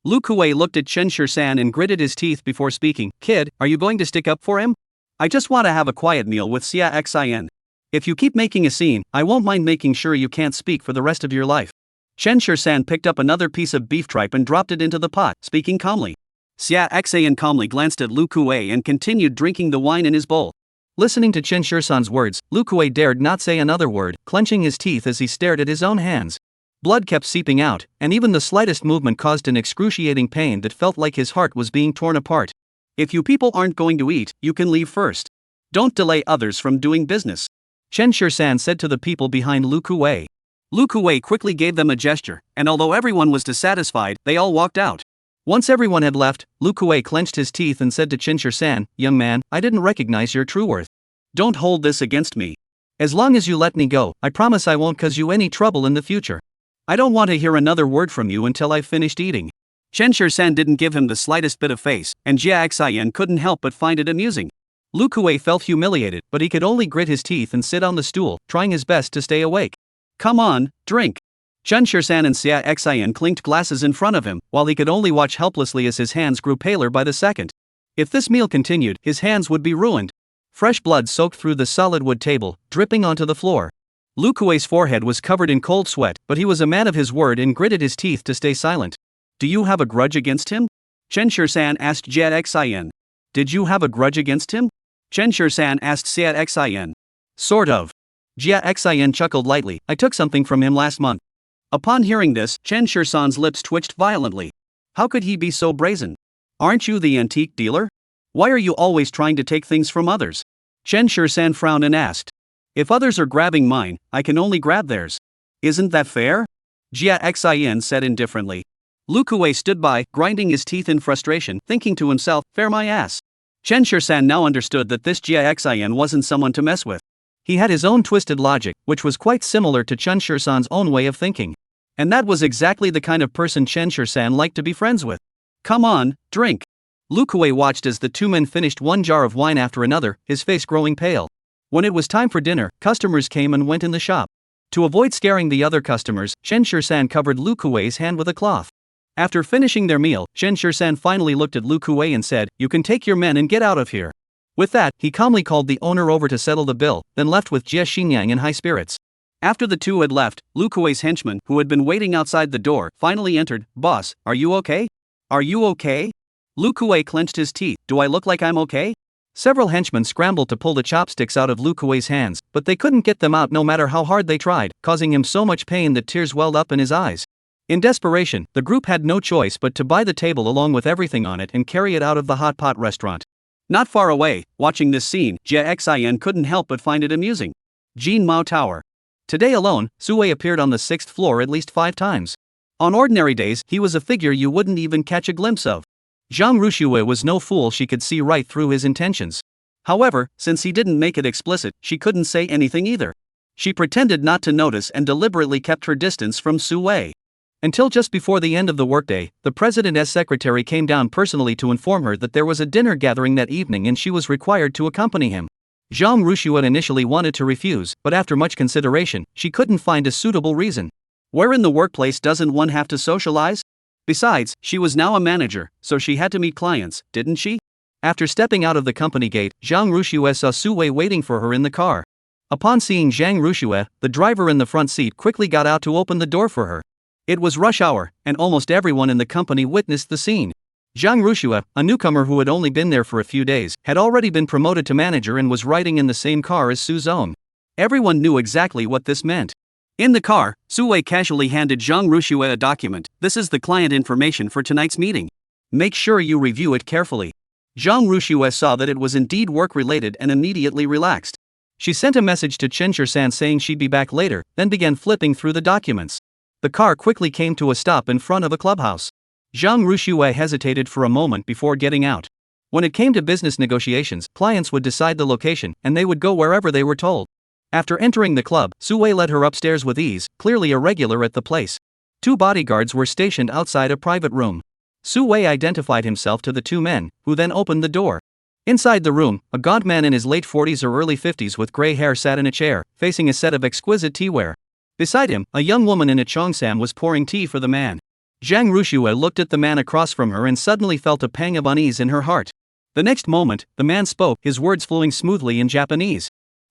Lu Kuei looked at Chen Shisan and gritted his teeth before speaking. "Kid, are you going to stick up for him? I just want to have a quiet meal with Xia Xian. If you keep making a scene, I won't mind making sure you can't speak for the rest of your life." Chen Shisan picked up another piece of beef tripe and dropped it into the pot, speaking calmly. Xia Xian calmly glanced at Lu Kuei and continued drinking the wine in his bowl. Listening to Chen Shisan's words, Lu Kuei dared not say another word, clenching his teeth as he stared at his own hands. Blood kept seeping out, and even the slightest movement caused an excruciating pain that felt like his heart was being torn apart. "If you people aren't going to eat, you can leave first. Don't delay others from doing business," Chen Shisan said to the people behind Lu Kuei. Lu Kuei quickly gave them a gesture, and although everyone was dissatisfied, they all walked out. Once everyone had left, Lu Kuei clenched his teeth and said to Chen Shisan, "Young man, I didn't recognize your true worth. Don't hold this against me. As long as you let me go, I promise I won't cause you any trouble in the future. I don't want to hear another word from you until I've finished eating." Chen Shisan didn't give him the slightest bit of face, and Xia Xian couldn't help but find it amusing. Lu Kuei felt humiliated, but he could only grit his teeth and sit on the stool, trying his best to stay awake. "Come on, drink." Chen Shisan and Xia Xian clinked glasses in front of him, while he could only watch helplessly as his hands grew paler by the second. If this meal continued, his hands would be ruined. Fresh blood soaked through the solid wood table, dripping onto the floor. Lu Kuei's forehead was covered in cold sweat, but he was a man of his word and gritted his teeth to stay silent. "Do you have a grudge against him?" Chen Shisan asked Xia Xian. "Did you have a grudge against him?" Chen Shisan asked Xia Xian. "Sort of." Xia Xian chuckled lightly. "I took something from him last month." Upon hearing this, Chen Shisan's lips twitched violently. How could he be so brazen? "Aren't you the antique dealer? Why are you always trying to take things from others?" Chen Shisan frowned and asked. If others are grabbing mine, I can only grab theirs. Isn't that fair? Jia Xin said indifferently. Lu Kuei stood by, grinding his teeth in frustration, thinking to himself, fair my ass. Chen Shisan now understood that this Jia Xin wasn't someone to mess with. He had his own twisted logic, which was quite similar to Chen Shisan's own way of thinking. And that was exactly the kind of person Chen Shisan liked to be friends with. Come on, drink. Lu Kuei watched as the two men finished one jar of wine after another, his face growing pale. When it was time for dinner, customers came and went in the shop. To avoid scaring the other customers, Chen Shisan covered Lu Kuei's hand with a cloth. After finishing their meal, Chen Shisan finally looked at Lu Kuei and said, "You can take your men and get out of here." With that, he calmly called the owner over to settle the bill, then left with Jia Xinyang in high spirits. After the two had left, Lu Kuei's henchman, who had been waiting outside the door, finally entered. "Boss, are you okay? Are you okay?" Lu Kuei clenched his teeth. "Do I look like I'm okay?" Several henchmen scrambled to pull the chopsticks out of Lu Kuei's hands, but they couldn't get them out no matter how hard they tried, causing him so much pain that tears welled up in his eyes. In desperation, the group had no choice but to buy the table along with everything on it and carry it out of the hot pot restaurant. Not far away, watching this scene, Jia Xin couldn't help but find it amusing. Jin Mao Tower. Today alone, Sui appeared on the 6th floor at least 5 times. On ordinary days, he was a figure you wouldn't even catch a glimpse of. Zhang Ruxue was no fool, she could see right through his intentions. However, since he didn't make it explicit, she couldn't say anything either. She pretended not to notice and deliberately kept her distance from Sui. Until just before the end of the workday, the president's secretary came down personally to inform her that there was a dinner gathering that evening and she was required to accompany him. Zhang Ruxue initially wanted to refuse, but after much consideration, she couldn't find a suitable reason. Where in the workplace doesn't one have to socialize? Besides, she was now a manager, so she had to meet clients, didn't she? After stepping out of the company gate, Zhang Ruxue saw Sui waiting for her in the car. Upon seeing Zhang Ruxue, the driver in the front seat quickly got out to open the door for her. It was rush hour, and almost everyone in the company witnessed the scene. Zhang Ruxue, a newcomer who had only been there for a few days, had already been promoted to manager and was riding in the same car as Su Zong. Everyone knew exactly what this meant. In the car, Sui casually handed Zhang Ruxue a document. "This is the client information for tonight's meeting. Make sure you review it carefully." Zhang Ruxue saw that it was indeed work-related and immediately relaxed. She sent a message to Chen Shisan saying she'd be back later, then began flipping through the documents. The car quickly came to a stop in front of a clubhouse. Zhang Ruxue hesitated for a moment before getting out. When it came to business negotiations, clients would decide the location, and they would go wherever they were told. After entering the club, Sui led her upstairs with ease, clearly a regular at the place. 2 bodyguards were stationed outside a private room. Sui identified himself to the 2 men, who then opened the door. Inside the room, a gaunt man in his late 40s or early 50s with gray hair sat in a chair, facing a set of exquisite teaware. Beside him, a young woman in a cheongsam was pouring tea for the man. Zhang Ruxue looked at the man across from her and suddenly felt a pang of unease in her heart. The next moment, the man spoke, his words flowing smoothly in Japanese.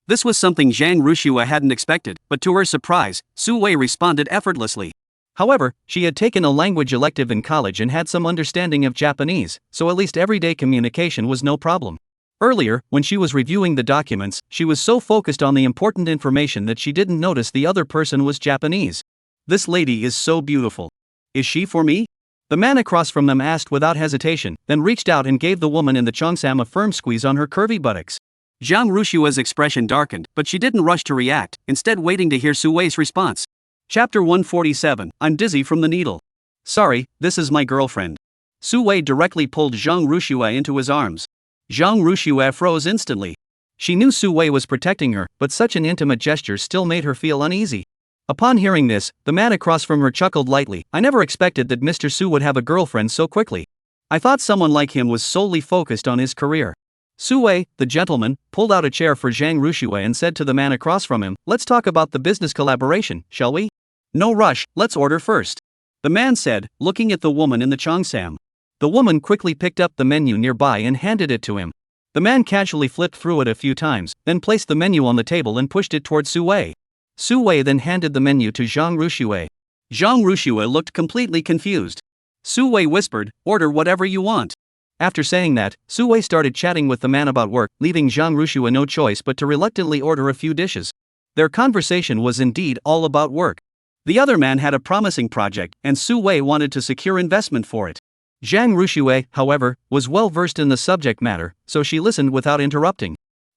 This was something Zhang Ruxue hadn't expected, but to her surprise, Sui responded effortlessly. However, she had taken a language elective in college and had some understanding of Japanese, so at least everyday communication was no problem. Earlier, when she was reviewing the documents, she was so focused on the important information that she didn't notice the other person was Japanese. "This lady is so beautiful. Is she for me?" The man across from them asked without hesitation, then reached out and gave the woman in the cheongsam a firm squeeze on her curvy buttocks. Zhang Ruxue's expression darkened, but she didn't rush to react, instead waiting to hear Sui's response. Chapter 147, I'm dizzy from the needle. "Sorry, this is my girlfriend." Sui directly pulled Zhang Ruxue into his arms. Zhang Ruxue froze instantly. She knew Sui was protecting her, but such an intimate gesture still made her feel uneasy. Upon hearing this, the man across from her chuckled lightly. "I never expected that Mr. Su would have a girlfriend so quickly. I thought someone like him was solely focused on his career." Sui, the gentleman, pulled out a chair for Zhang Ruxue and said to the man across from him, "Let's talk about the business collaboration, shall we?" "No rush, let's order first," the man said, looking at the woman in the cheongsam. The woman quickly picked up the menu nearby and handed it to him. The man casually flipped through it a few times, then placed the menu on the table and pushed it toward Sui. Sui then handed the menu to Zhang Ruxue. Zhang Ruxue looked completely confused. Sui whispered, "Order whatever you want." After saying that, Sui started chatting with the man about work, leaving Zhang Ruxue no choice but to reluctantly order a few dishes. Their conversation was indeed all about work. The other man had a promising project, and Sui wanted to secure investment for it. Zhang Ruxue, however, was well versed in the subject matter, so she listened without interrupting.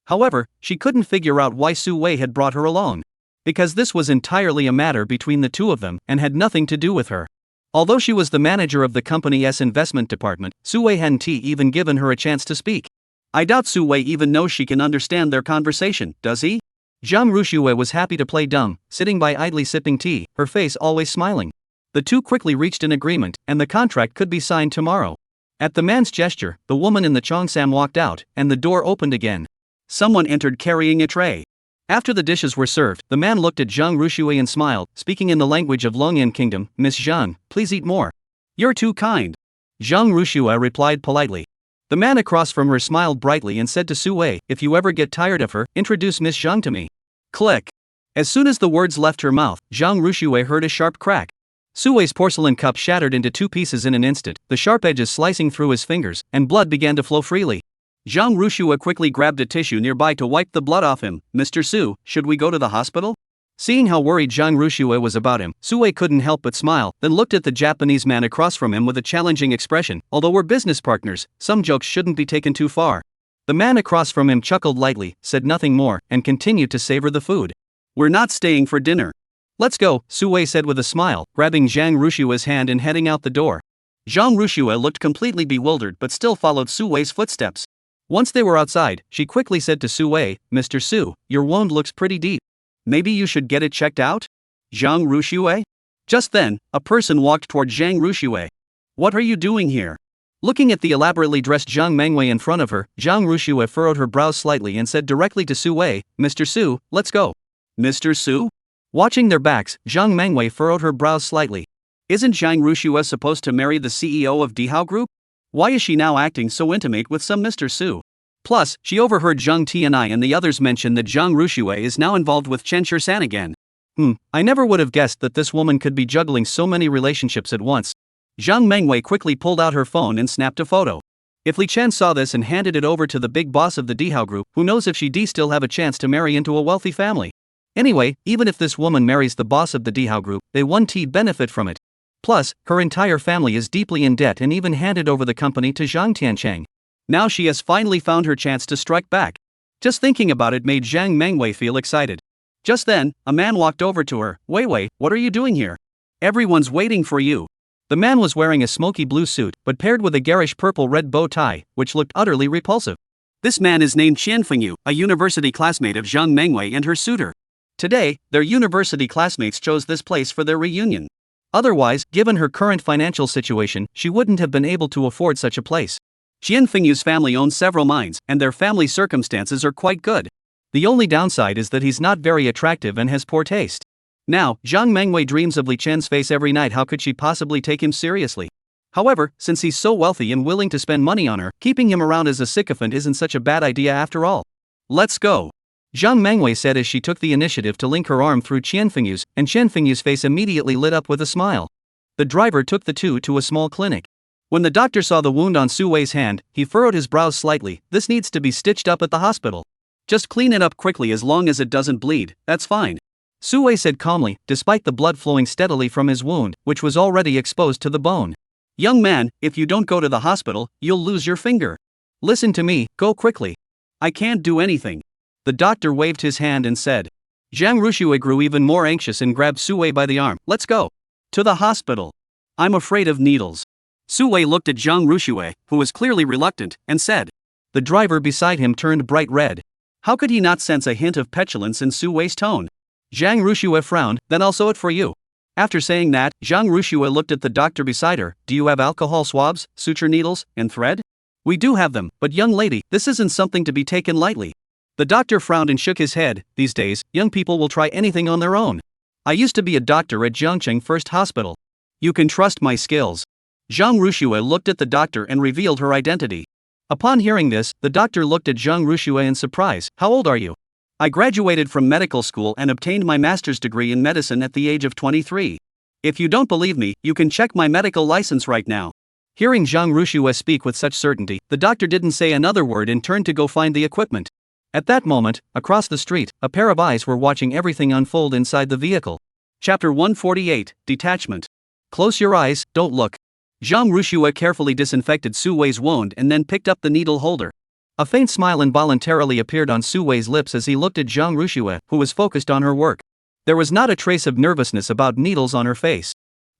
However, she couldn't figure out why Su Wei had brought her along. Because this was entirely a matter between the two of them and had nothing to do with her. Although she was the manager of the company's investment department, Su Wei hadn't even given her a chance to speak. I doubt Su Wei even knows she can understand their conversation, does he? Zhang Ruxue was happy to play dumb, sitting by idly sipping tea, her face always smiling. The two quickly reached an agreement, and the contract could be signed tomorrow. At the man's gesture, the woman in the cheongsam walked out, and the door opened again. Someone entered carrying a tray. After the dishes were served, the man looked at Zhang Ruxue and smiled, speaking in the language of Longyan Kingdom. Miss Zhang, please eat more. You're too kind. Zhang Ruxue replied politely. The man across from her smiled brightly and said to Su Wei, if you ever get tired of her, introduce Miss Zhang to me. Click. As soon as the words left her mouth, Zhang Ruxue heard a sharp crack. Su Wei's porcelain cup shattered into two pieces in an instant, the sharp edges slicing through his fingers, and blood began to flow freely. Zhang Ruxue quickly grabbed a tissue nearby to wipe the blood off him. Mr. Su, should we go to the hospital? Seeing how worried Zhang Ruxue was about him, Su Wei couldn't help but smile, then looked at the Japanese man across from him with a challenging expression. Although we're business partners, some jokes shouldn't be taken too far. The man across from him chuckled lightly, said nothing more, and continued to savor the food. We're not staying for dinner. Let's go, Su Wei said with a smile, grabbing Zhang Ruxue's hand and heading out the door. Zhang Ruxue looked completely bewildered but still followed Su Wei's footsteps. Once they were outside, she quickly said to Su Wei, Mr. Su, your wound looks pretty deep. Maybe you should get it checked out? Zhang Ruxue? Just then, a person walked toward Zhang Ruxue. What are you doing here? Looking at the elaborately dressed Zhang Mengwei in front of her, Zhang Ruxue furrowed her brows slightly and said directly to Su Wei, Mr. Su, let's go. Mr. Su? Watching their backs, Zhang Mengwei furrowed her brows slightly. Isn't Zhang Ruxue supposed to marry the CEO of Dihao Group? Why is she now acting so intimate with some Mr. Su? Plus, she overheard Zhang Tianai and the others mention that Zhang Ruxue is now involved with Chen Shirsan again. I never would have guessed that this woman could be juggling so many relationships at once. Zhang Mengwei quickly pulled out her phone and snapped a photo. If Li Chen saw this and handed it over to the big boss of the Dihao Group, who knows if she still have a chance to marry into a wealthy family. Anyway, even if this woman marries the boss of the Dihao Group, they won't benefit from it. Plus, her entire family is deeply in debt and even handed over the company to Zhang Tiancheng. Now she has finally found her chance to strike back. Just thinking about it made Zhang Mengwei feel excited. Just then, a man walked over to her. Wei, what are you doing here? Everyone's waiting for you. The man was wearing a smoky blue suit, but paired with a garish purple-red bow tie, which looked utterly repulsive. This man is named Qian Fengyu, a university classmate of Zhang Mengwei and her suitor. Today, their university classmates chose this place for their reunion. Otherwise, given her current financial situation, she wouldn't have been able to afford such a place. Qian Fengyu's family owns several mines, and their family circumstances are quite good. The only downside is that he's not very attractive and has poor taste. Now, Zhang Mengwei dreams of Li Chen's face every night. How could she possibly take him seriously? However, since he's so wealthy and willing to spend money on her, keeping him around as a sycophant isn't such a bad idea after all. Let's go. Zhang Mengwei said as she took the initiative to link her arm through Qian Fengyu's, and Qian Fengyu's face immediately lit up with a smile. The driver took the two to a small clinic. When the doctor saw the wound on Su Wei's hand, he furrowed his brows slightly. This needs to be stitched up at the hospital. Just clean it up quickly as long as it doesn't bleed, that's fine. Su Wei said calmly, despite the blood flowing steadily from his wound, which was already exposed to the bone. Young man, if you don't go to the hospital, you'll lose your finger. Listen to me, go quickly. I can't do anything. The doctor waved his hand and said. Zhang Ruxue grew even more anxious and grabbed Su Wei by the arm. Let's go. To the hospital. I'm afraid of needles. Su Wei looked at Zhang Ruxue, who was clearly reluctant, and said. The driver beside him turned bright red. How could he not sense a hint of petulance in Su Wei's tone? Zhang Ruxue frowned, then I'll sew it for you. After saying that, Zhang Ruxue looked at the doctor beside her. Do you have alcohol swabs, suture needles, and thread? We do have them, but young lady, this isn't something to be taken lightly. The doctor frowned and shook his head. These days, young people will try anything on their own. I used to be a doctor at Jiangcheng First Hospital. You can trust my skills. Zhang Ruxue looked at the doctor and revealed her identity. Upon hearing this, the doctor looked at Zhang Ruxue in surprise. How old are you? I graduated from medical school and obtained my master's degree in medicine at the age of 23. If you don't believe me, you can check my medical license right now. Hearing Zhang Ruxue speak with such certainty, the doctor didn't say another word and turned to go find the equipment. At that moment, across the street, a pair of eyes were watching everything unfold inside the vehicle. Chapter 148, Detachment. Close your eyes, don't look. Zhang Ruxue carefully disinfected Su Wei's wound and then picked up the needle holder. A faint smile involuntarily appeared on Su-wei's lips as he looked at Zhang Ruxue, who was focused on her work. There was not a trace of nervousness about needles on her face.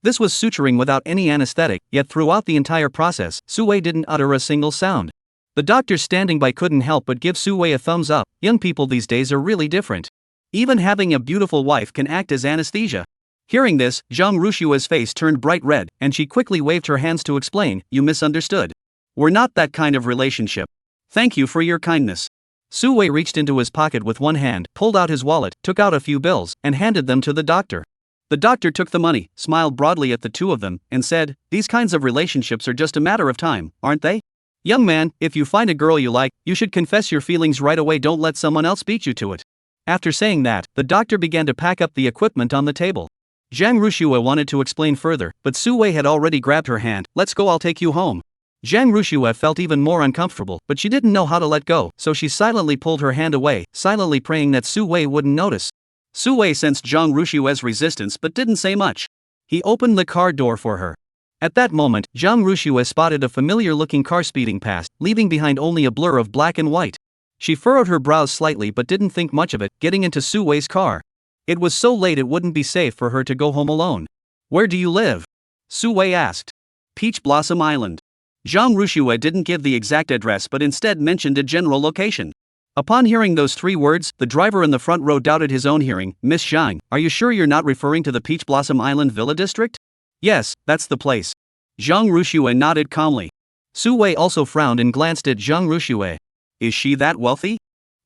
This was suturing without any anesthetic, yet throughout the entire process, Su-wei didn't utter a single sound. The doctors standing by couldn't help but give Su-wei a thumbs up. Young people these days are really different. Even having a beautiful wife can act as anesthesia. Hearing this, Zhang Ruxue's face turned bright red, and she quickly waved her hands to explain, "You misunderstood. We're not that kind of relationship. Thank you for your kindness." Su-wei reached into his pocket with one hand, pulled out his wallet, took out a few bills, and handed them to the doctor. The doctor took the money, smiled broadly at the two of them, and said, "These kinds of relationships are just a matter of time, aren't they? Young man, if you find a girl you like, you should confess your feelings right away, don't let someone else beat you to it." After saying that, the doctor began to pack up the equipment on the table. Zhang Ruxue wanted to explain further, but Su-wei had already grabbed her hand. "Let's go, I'll take you home." Zhang Ruxue felt even more uncomfortable, but she didn't know how to let go, so she silently pulled her hand away, silently praying that Su-wei wouldn't notice. Su-wei sensed Zhang Ruxue's resistance but didn't say much. He opened the car door for her. At that moment, Zhang Ruxue spotted a familiar-looking car speeding past, leaving behind only a blur of black and white. She furrowed her brows slightly but didn't think much of it, getting into Su-wei's car. It was so late it wouldn't be safe for her to go home alone. "Where do you live?" Su-wei asked. "Peach Blossom Island." Zhang Ruxue didn't give the exact address but instead mentioned a general location. Upon hearing those 3 words, the driver in the front row doubted his own hearing. "Miss Zhang, are you sure you're not referring to the Peach Blossom Island Villa District?" "Yes, that's the place." Zhang Ruxue nodded calmly. Su-wei also frowned and glanced at Zhang Ruxue. "Is she that wealthy?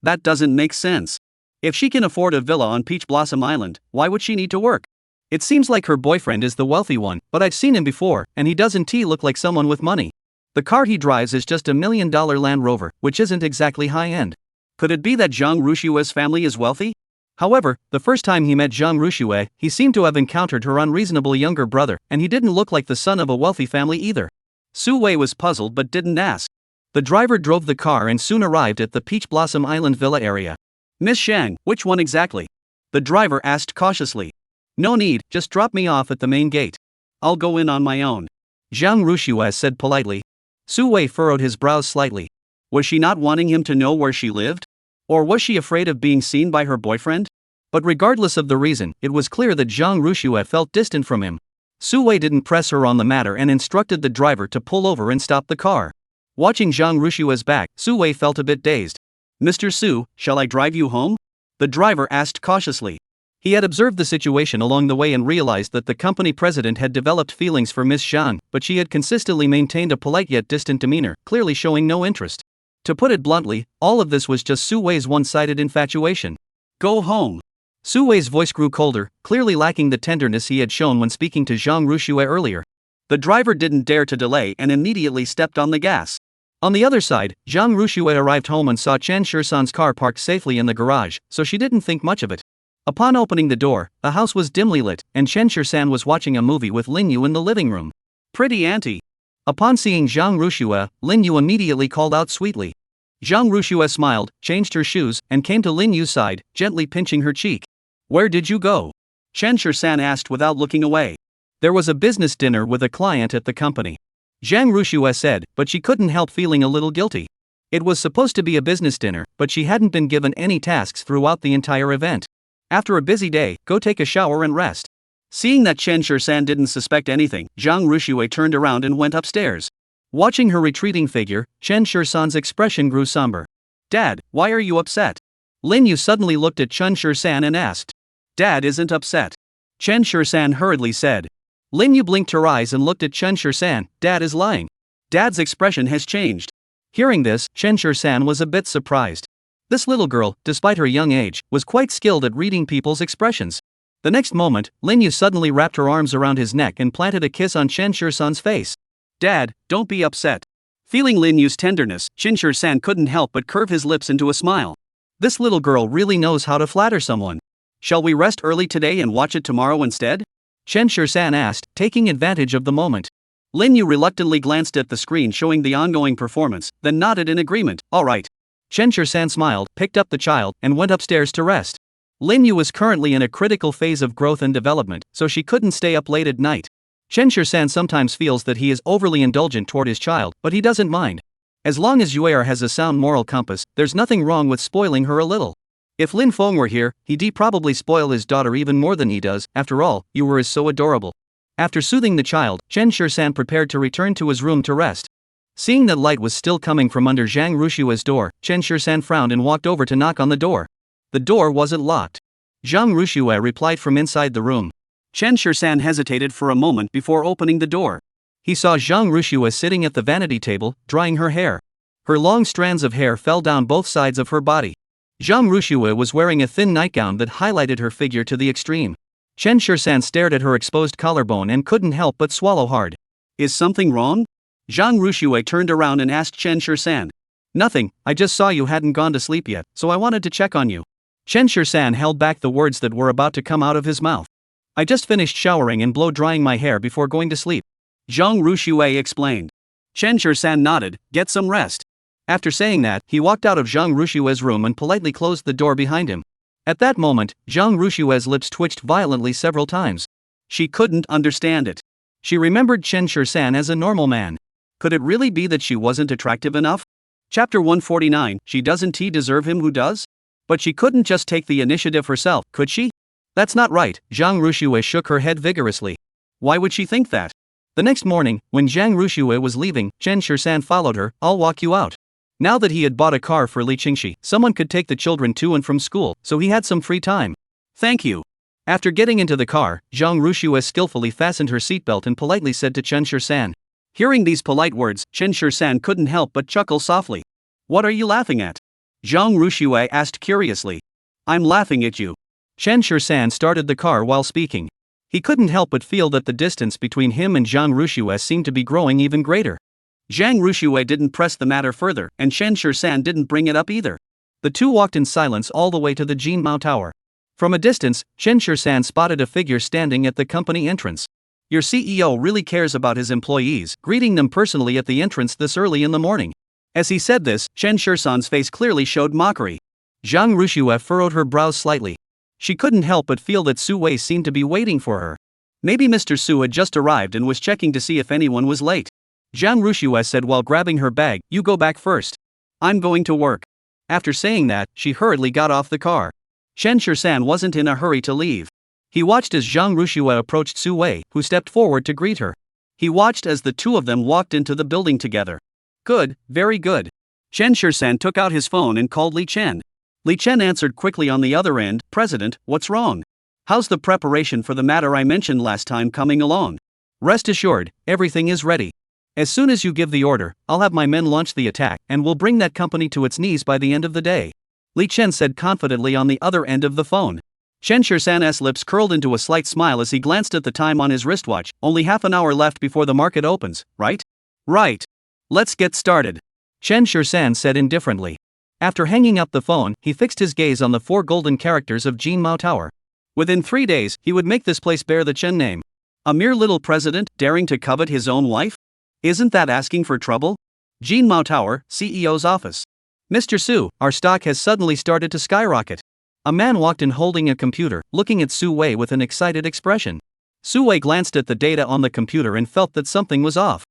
That doesn't make sense. If she can afford a villa on Peach Blossom Island, why would she need to work? It seems like her boyfriend is the wealthy one, but I've seen him before, and he doesn't look like someone with money. The car he drives is just a $1 million Land Rover, which isn't exactly high-end. Could it be that Zhang Ruxue's family is wealthy?" However, the first time he met Zhang Ruxue, he seemed to have encountered her unreasonable younger brother, and he didn't look like the son of a wealthy family either. Su-wei was puzzled but didn't ask. The driver drove the car and soon arrived at the Peach Blossom Island Villa area. "Miss Zhang, which one exactly?" the driver asked cautiously. "No need, just drop me off at the main gate. I'll go in on my own," Zhang Ruxue said politely. Su-wei furrowed his brows slightly. Was she not wanting him to know where she lived? Or was she afraid of being seen by her boyfriend? But regardless of the reason, it was clear that Zhang Ruxue felt distant from him. Su-wei didn't press her on the matter and instructed the driver to pull over and stop the car. Watching Zhang Ruxue's back, Su-wei felt a bit dazed. "Mr. Su, shall I drive you home?" the driver asked cautiously. He had observed the situation along the way and realized that the company president had developed feelings for Miss Zhang, but she had consistently maintained a polite yet distant demeanor, clearly showing no interest. To put it bluntly, all of this was just Su-wei's one-sided infatuation. "Go home." Su-wei's voice grew colder, clearly lacking the tenderness he had shown when speaking to Zhang Ruxue earlier. The driver didn't dare to delay and immediately stepped on the gas. On the other side, Zhang Ruxue arrived home and saw Chen Shisan's car parked safely in the garage, so she didn't think much of it. Upon opening the door, the house was dimly lit, and Chen Shisan was watching a movie with Lin Yu in the living room. "Pretty auntie." Upon seeing Zhang Ruxue, Lin Yu immediately called out sweetly. Zhang Ruxue smiled, changed her shoes, and came to Lin Yu's side, gently pinching her cheek. "Where did you go?" Chen Shisan asked without looking away. "There was a business dinner with a client at the company," Zhang Ruxue said, but she couldn't help feeling a little guilty. It was supposed to be a business dinner, but she hadn't been given any tasks throughout the entire event. After a busy day, go take a shower and rest. Seeing that Chen Shisan didn't suspect anything, Zhang Ruxue turned around and went upstairs. Watching her retreating figure, Chen Shisan's expression grew somber. "Dad, why are you upset?" Lin Yu suddenly looked at Chen Shisan and asked. "Dad isn't upset," Chen Shisan hurriedly said. Lin Yu blinked her eyes and looked at Chen Shisan. "Dad is lying. Dad's expression has changed." Hearing this, Chen Shisan was a bit surprised. This little girl, despite her young age, was quite skilled at reading people's expressions. The next moment, Lin Yu suddenly wrapped her arms around his neck and planted a kiss on Chen Shisan's face. "Dad, don't be upset." Feeling Lin Yu's tenderness, Chen Shisan couldn't help but curve his lips into a smile. This little girl really knows how to flatter someone. "Shall we rest early today and watch it tomorrow instead?" Chen Shisan asked, taking advantage of the moment. Lin Yu reluctantly glanced at the screen showing the ongoing performance, then nodded in agreement. "All right." Chen Shisan smiled, picked up the child, and went upstairs to rest. Lin Yu was currently in a critical phase of growth and development, so she couldn't stay up late at night. Chen Shisan sometimes feels that he is overly indulgent toward his child, but he doesn't mind. As long as Yuer has a sound moral compass, there's nothing wrong with spoiling her a little. If Lin Feng were here, he'd probably spoil his daughter even more than he does. After all, Yuer is so adorable. After soothing the child, Chen Shisan prepared to return to his room to rest. Seeing that light was still coming from under Zhang Rushua's door, Chen Shisan frowned and walked over to knock on the door. The door wasn't locked. Zhang Rushua replied from inside the room. Chen Shisan hesitated for a moment before opening the door. He saw Zhang Rushua sitting at the vanity table, drying her hair. Her long strands of hair fell down both sides of her body. Zhang Rushua was wearing a thin nightgown that highlighted her figure to the extreme. Chen Shisan stared at her exposed collarbone and couldn't help but swallow hard. Is something wrong? Zhang Rushua turned around and asked Chen Shisan. Nothing, I just saw you hadn't gone to sleep yet, so I wanted to check on you. Chen Shisan held back the words that were about to come out of his mouth. I just finished showering and blow drying my hair before going to sleep. Zhang Rushua explained. Chen Shisan nodded, get some rest. After saying that, he walked out of Zhang Rushua's room and politely closed the door behind him. At that moment, Zhang Rushua's lips twitched violently several times. She couldn't understand it. She remembered Chen Shisan as a normal man. Could it really be that she wasn't attractive enough? Chapter 149, she doesn't deserve him who does? But she couldn't just take the initiative herself, could she? That's not right, Zhang Rushua shook her head vigorously. Why would she think that? The next morning, when Zhang Rushua was leaving, Chen Shisan followed her, I'll walk you out. Now that he had bought a car for Li Qingxi, someone could take the children to and from school, so he had some free time. Thank you. After getting into the car, Zhang Rushua skillfully fastened her seatbelt and politely said to Chen Shisan. Hearing these polite words, Chen Shisan couldn't help but chuckle softly. What are you laughing at? Zhang Rushua asked curiously. I'm laughing at you. Chen Shisan started the car while speaking. He couldn't help but feel that the distance between him and Zhang Rushua seemed to be growing even greater. Zhang Rushua didn't press the matter further, and Chen Shisan didn't bring it up either. The two walked in silence all the way to the Jinmao Tower. From a distance, Chen Shisan spotted a figure standing at the company entrance. Your CEO really cares about his employees, greeting them personally at the entrance this early in the morning. As he said this, Chen Shisan's face clearly showed mockery. Zhang Rushua furrowed her brows slightly. She couldn't help but feel that Su Wei seemed to be waiting for her. Maybe Mr. Su had just arrived and was checking to see if anyone was late. Zhang Rushua said while grabbing her bag, you go back first. I'm going to work. After saying that, she hurriedly got off the car. Chen Shisan wasn't in a hurry to leave. He watched as Zhang Rushua approached Su Wei, who stepped forward to greet her. He watched as the two of them walked into the building together. Good, very good. Chen Shisan took out his phone and called Li Chen. Li Chen answered quickly on the other end, President, what's wrong? How's the preparation for the matter I mentioned last time coming along? Rest assured, everything is ready. As soon as you give the order, I'll have my men launch the attack and we'll bring that company to its knees by the end of the day. Li Chen said confidently on the other end of the phone. Chen Shisan's lips curled into a slight smile as he glanced at the time on his wristwatch, only half an hour left before the market opens, right? Right. Let's get started. Chen Shisan said indifferently. After hanging up the phone, he fixed his gaze on the 4 golden characters of Jinmao Tower. Within 3 days, he would make this place bear the Chen name. A mere little president daring to covet his own wife? Isn't that asking for trouble? Jinmao Tower, CEO's office. Mr. Su, our stock has suddenly started to skyrocket. A man walked in holding a computer, looking at Su Wei with an excited expression. Su Wei glanced at the data on the computer and felt that something was off.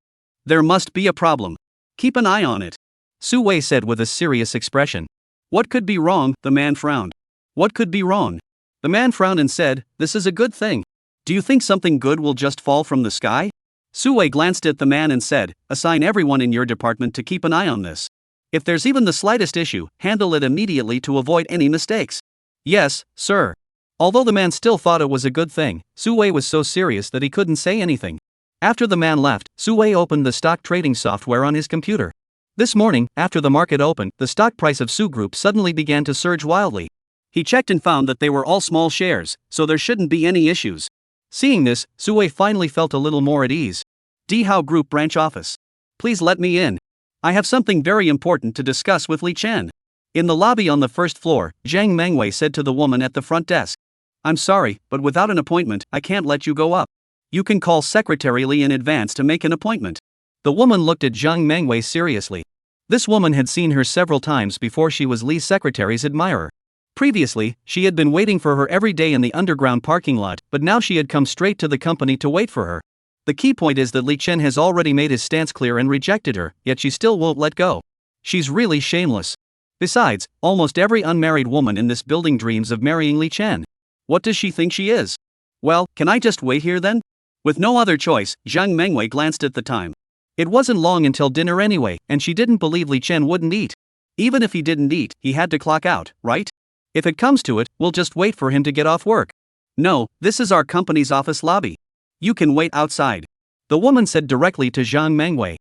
There must be a problem. Keep an eye on it. Su Wei said with a serious expression. What could be wrong? The man frowned. What could be wrong? The man frowned and said, this is a good thing. Do you think something good will just fall from the sky? Su Wei glanced at the man and said, assign everyone in your department to keep an eye on this. If there's even the slightest issue, handle it immediately to avoid any mistakes. Yes, sir. Although the man still thought it was a good thing, Su Wei was so serious that he couldn't say anything. After the man left, Su Wei opened the stock trading software on his computer. This morning, after the market opened, the stock price of Su Group suddenly began to surge wildly. He checked and found that they were all small shares, so there shouldn't be any issues. Seeing this, Su Wei finally felt a little more at ease. Dihao Group branch office. Please let me in. I have something very important to discuss with Li Chen. In the lobby on the first floor, Zhang Mengwei said to the woman at the front desk. I'm sorry, but without an appointment, I can't let you go up. You can call Secretary Li in advance to make an appointment. The woman looked at Zhang Mengwei seriously. This woman had seen her several times before she was Li's secretary's admirer. Previously, she had been waiting for her every day in the underground parking lot, but now she had come straight to the company to wait for her. The key point is that Li Chen has already made his stance clear and rejected her, yet she still won't let go. She's really shameless. Besides, almost every unmarried woman in this building dreams of marrying Li Chen. What does she think she is? Well, can I just wait here then? With no other choice, Zhang Mengwei glanced at the time. It wasn't long until dinner anyway, and she didn't believe Li Chen wouldn't eat. Even if he didn't eat, he had to clock out, right? If it comes to it, we'll just wait for him to get off work. No, this is our company's office lobby. You can wait outside. The woman said directly to Zhang Mengwei.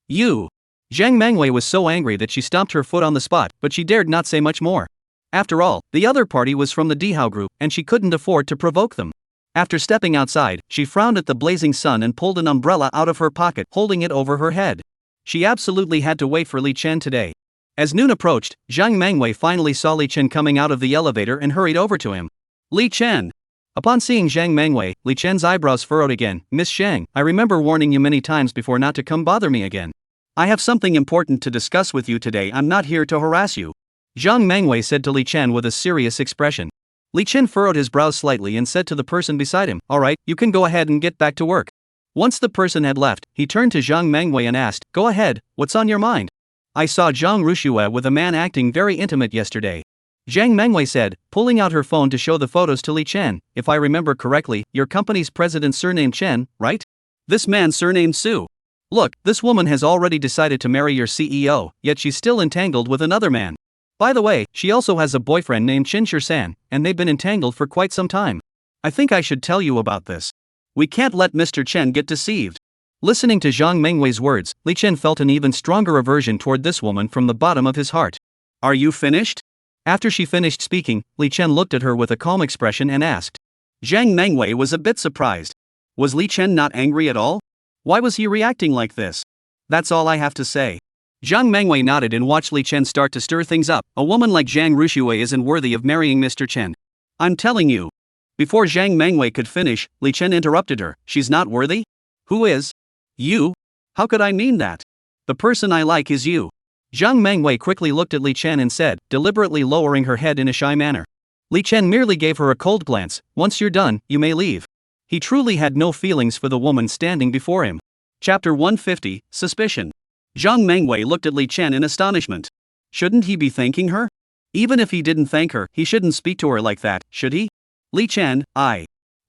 You. Zhang Mengwei was so angry that she stomped her foot on the spot, but she dared not say much more. After all, the other party was from the Dihao group, and she couldn't afford to provoke them. After stepping outside, she frowned at the blazing sun and pulled an umbrella out of her pocket, holding it over her head. She absolutely had to wait for Li Chen today. As noon approached, Zhang Mengwei finally saw Li Chen coming out of the elevator and hurried over to him. Li Chen. Upon seeing Zhang Mengwei, Li Chen's eyebrows furrowed again. Miss Zhang, I remember warning you many times before not to come bother me again. I have something important to discuss with you today. I'm not here to harass you. Zhang Mengwei said to Li Chen with a serious expression. Li Chen furrowed his brows slightly and said to the person beside him, alright, you can go ahead and get back to work. Once the person had left, he turned to Zhang Mengwei and asked, go ahead, what's on your mind? I saw Zhang Rushue with a man acting very intimate yesterday. Zhang Mengwei said, pulling out her phone to show the photos to Li Chen. If I remember correctly, your company's president surnamed Chen, right? This man surnamed Su. Look, this woman has already decided to marry your CEO, yet she's still entangled with another man. By the way, she also has a boyfriend named Qin Shisan, and they've been entangled for quite some time. I think I should tell you about this. We can't let Mr. Chen get deceived. Listening to Zhang Mengwei's words, Li Chen felt an even stronger aversion toward this woman from the bottom of his heart. Are you finished? After she finished speaking, Li Chen looked at her with a calm expression and asked. Zhang Mengwei was a bit surprised. Was Li Chen not angry at all? Why was he reacting like this? That's all I have to say. Zhang Mengwei nodded and watched Li Chen start to stir things up. A woman like Zhang Rushue isn't worthy of marrying Mr. Chen. I'm telling you. Before Zhang Mengwei could finish, Li Chen interrupted her. She's not worthy? Who is? You? How could I mean that? The person I like is you. Zhang Mengwei quickly looked at Li Chen and said, deliberately lowering her head in a shy manner. Li Chen merely gave her a cold glance. Once you're done, you may leave. He truly had no feelings for the woman standing before him. Chapter 150, Suspicion. Zhang Mengwei looked at Li Chen in astonishment. Shouldn't he be thanking her? Even if he didn't thank her, he shouldn't speak to her like that, should he? Li Chen,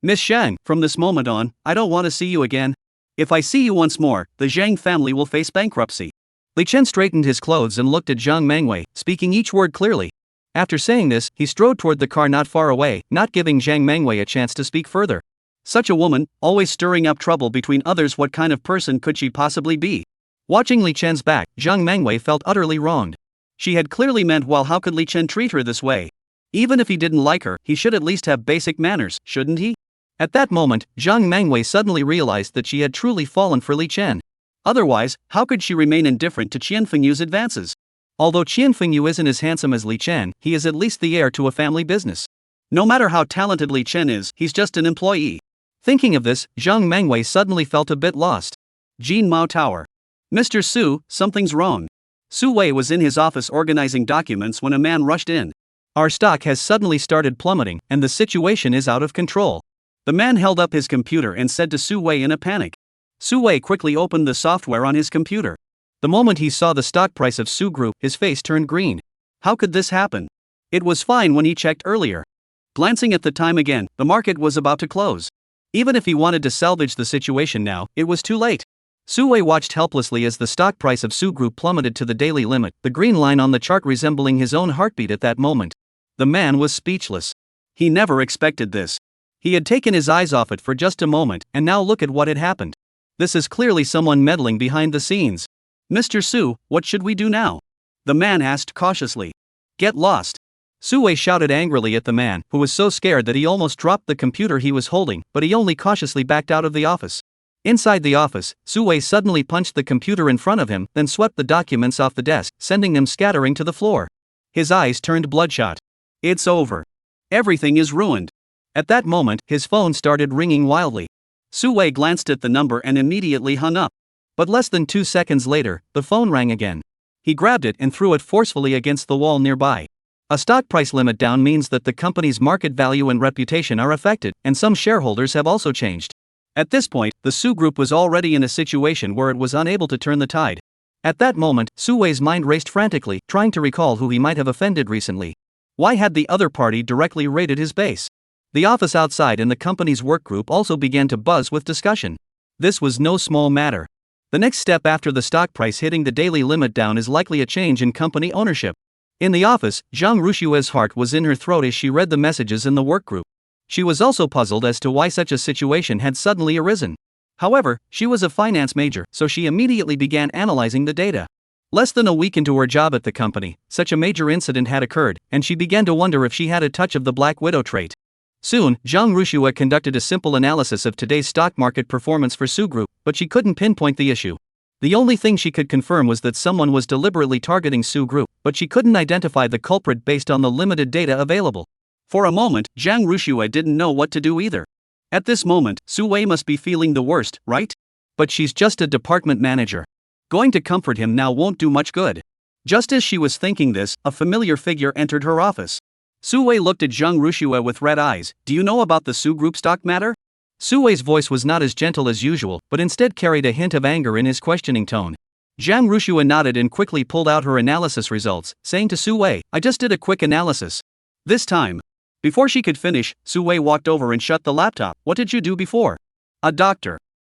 Miss Zhang, from this moment on, I don't want to see you again. If I see you once more, the Zhang family will face bankruptcy. Li Chen straightened his clothes and looked at Zhang Mengwei, speaking each word clearly. After saying this, he strode toward the car not far away, not giving Zhang Mengwei a chance to speak further. Such a woman, always stirring up trouble between others. What kind of person could she possibly be? Watching Li Chen's back, Zhang Mengwei felt utterly wronged. She had clearly meant well. How could Li Chen treat her this way? Even if he didn't like her, he should at least have basic manners, shouldn't he? At that moment, Zhang Mengwei suddenly realized that she had truly fallen for Li Chen. Otherwise, how could she remain indifferent to Qian Fengyu's advances? Although Qian Fengyu isn't as handsome as Li Chen, he is at least the heir to a family business. No matter how talented Li Chen is, he's just an employee. Thinking of this, Zhang Mengwei suddenly felt a bit lost. Jin Mao Tower. Mr. Su, something's wrong. Su Wei was in his office organizing documents when a man rushed in. Our stock has suddenly started plummeting, and the situation is out of control. The man held up his computer and said to Su Wei in a panic. Su Wei quickly opened the software on his computer. The moment he saw the stock price of Su Group, his face turned green. How could this happen? It was fine when he checked earlier. Glancing at the time again, the market was about to close. Even if he wanted to salvage the situation now, it was too late. Su Wei watched helplessly as the stock price of Su Group plummeted to the daily limit, the green line on the chart resembling his own heartbeat at that moment. The man was speechless. He never expected this. He had taken his eyes off it for just a moment, and now look at what had happened. This is clearly someone meddling behind the scenes. Mr. Su, what should we do now? The man asked cautiously. Get lost. Su Wei shouted angrily at the man, who was so scared that he almost dropped the computer he was holding, but he only cautiously backed out of the office. Inside the office, Su Wei suddenly punched the computer in front of him, then swept the documents off the desk, sending them scattering to the floor. His eyes turned bloodshot. It's over. Everything is ruined. At that moment, his phone started ringing wildly. Su Wei glanced at the number and immediately hung up. But less than 2 seconds later, the phone rang again. He grabbed it and threw it forcefully against the wall nearby. A stock price limit down means that the company's market value and reputation are affected, and some shareholders have also changed. At this point, the Su group was already in a situation where it was unable to turn the tide. At that moment, Su Wei's mind raced frantically, trying to recall who he might have offended recently. Why had the other party directly raided his base? The office outside and the company's work group also began to buzz with discussion. This was no small matter. The next step after the stock price hitting the daily limit down is likely a change in company ownership. In the office, Zhang Rushue's heart was in her throat as she read the messages in the work group. She was also puzzled as to why such a situation had suddenly arisen. However, she was a finance major, so she immediately began analyzing the data. Less than a week into her job at the company, such a major incident had occurred, and she began to wonder if she had a touch of the Black Widow trait. Soon, Zhang Rushue conducted a simple analysis of today's stock market performance for Su Group, but she couldn't pinpoint the issue. The only thing she could confirm was that someone was deliberately targeting Su Group, but she couldn't identify the culprit based on the limited data available. For a moment, Zhang Rushue didn't know what to do either. At this moment, Su Wei must be feeling the worst, right? But she's just a department manager. Going to comfort him now won't do much good. Just as she was thinking this, a familiar figure entered her office. Su Wei looked at Zhang Rushue with red eyes. Do you know about the Su Group stock matter? Su Wei's voice was not as gentle as usual, but instead carried a hint of anger in his questioning tone. Zhang Rushue nodded and quickly pulled out her analysis results, saying to Su Wei, I just did a quick analysis. This time. Before she could finish, Su Wei walked over and shut the laptop. What did you do before? A doctor.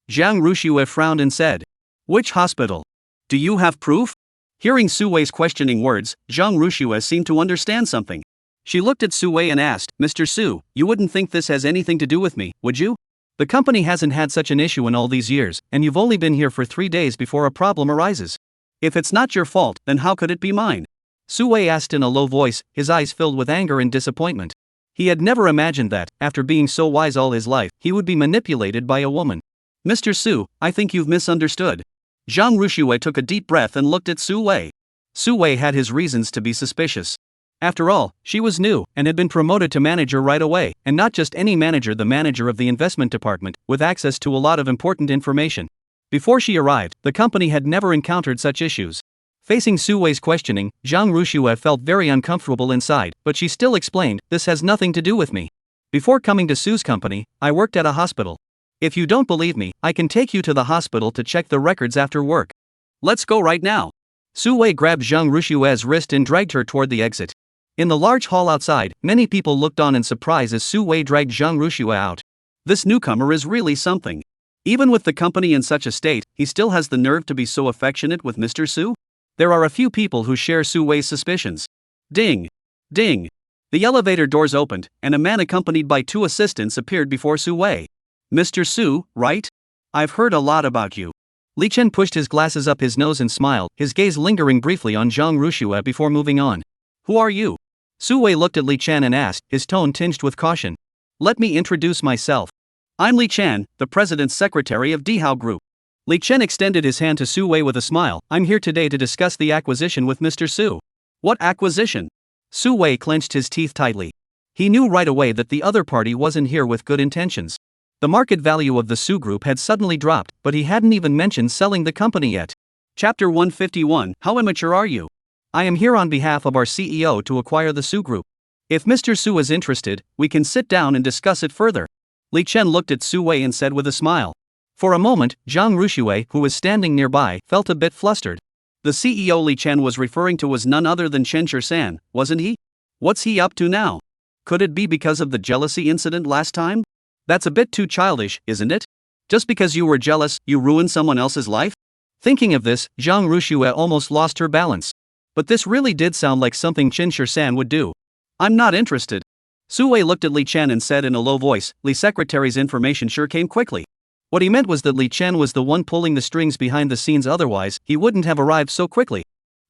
Zhang Rushue frowned and said. Which hospital? Do you have proof? Hearing Su Wei's questioning words, Zhang Rushue seemed to understand something. She looked at Su Wei and asked, Mr. Su, you wouldn't think this has anything to do with me, would you? The company hasn't had such an issue in all these years, and you've only been here for 3 days before a problem arises. If it's not your fault, then how could it be mine? Su Wei asked in a low voice, his eyes filled with anger and disappointment. He had never imagined that, after being so wise all his life, he would be manipulated by a woman. Mr. Su, I think you've misunderstood. Zhang Rushue took a deep breath and looked at Su Wei. Su Wei had his reasons to be suspicious. After all, she was new, and had been promoted to manager right away, and not just any manager, the manager of the investment department, with access to a lot of important information. Before she arrived, the company had never encountered such issues. Facing Su Wei's questioning, Zhang Rushue felt very uncomfortable inside, but she still explained, this has nothing to do with me. Before coming to Su's company, I worked at a hospital. If you don't believe me, I can take you to the hospital to check the records after work. Let's go right now. Su Wei grabbed Zhang Rushue's wrist and dragged her toward the exit. In the large hall outside, many people looked on in surprise as Su Wei dragged Zhang Rushue out. This newcomer is really something. Even with the company in such a state, he still has the nerve to be so affectionate with Mr. Su? There are a few people who share Su Wei's suspicions. Ding! Ding! The elevator doors opened, and a man accompanied by 2 assistants appeared before Su Wei. Mr. Su, right? I've heard a lot about you. Li Chen pushed his glasses up his nose and smiled, his gaze lingering briefly on Zhang Rushue before moving on. Who are you? Su Wei looked at Li Chen and asked, his tone tinged with caution. Let me introduce myself. I'm Li Chen, the president's secretary of Dihao Group. Li Chen extended his hand to Su Wei with a smile. I'm here today to discuss the acquisition with Mr. Su. What acquisition? Su Wei clenched his teeth tightly. He knew right away that the other party wasn't here with good intentions. The market value of the Su Group had suddenly dropped, but he hadn't even mentioned selling the company yet. Chapter 151, How immature are you? I am here on behalf of our CEO to acquire the Su Group. If Mr. Su is interested, we can sit down and discuss it further. Li Chen looked at Su Wei and said with a smile. For a moment, Zhang Rushue, who was standing nearby, felt a bit flustered. The CEO Li Chen was referring to was none other than Chen Shursan, wasn't he? What's he up to now? Could it be because of the jealousy incident last time? That's a bit too childish, isn't it? Just because you were jealous, you ruined someone else's life? Thinking of this, Zhang Rushue almost lost her balance. But this really did sound like something Chen Shursan would do. I'm not interested. Su Wei looked at Li Chen and said in a low voice, Li's secretary's information sure came quickly. What he meant was that Li Chen was the one pulling the strings behind the scenes, otherwise, he wouldn't have arrived so quickly.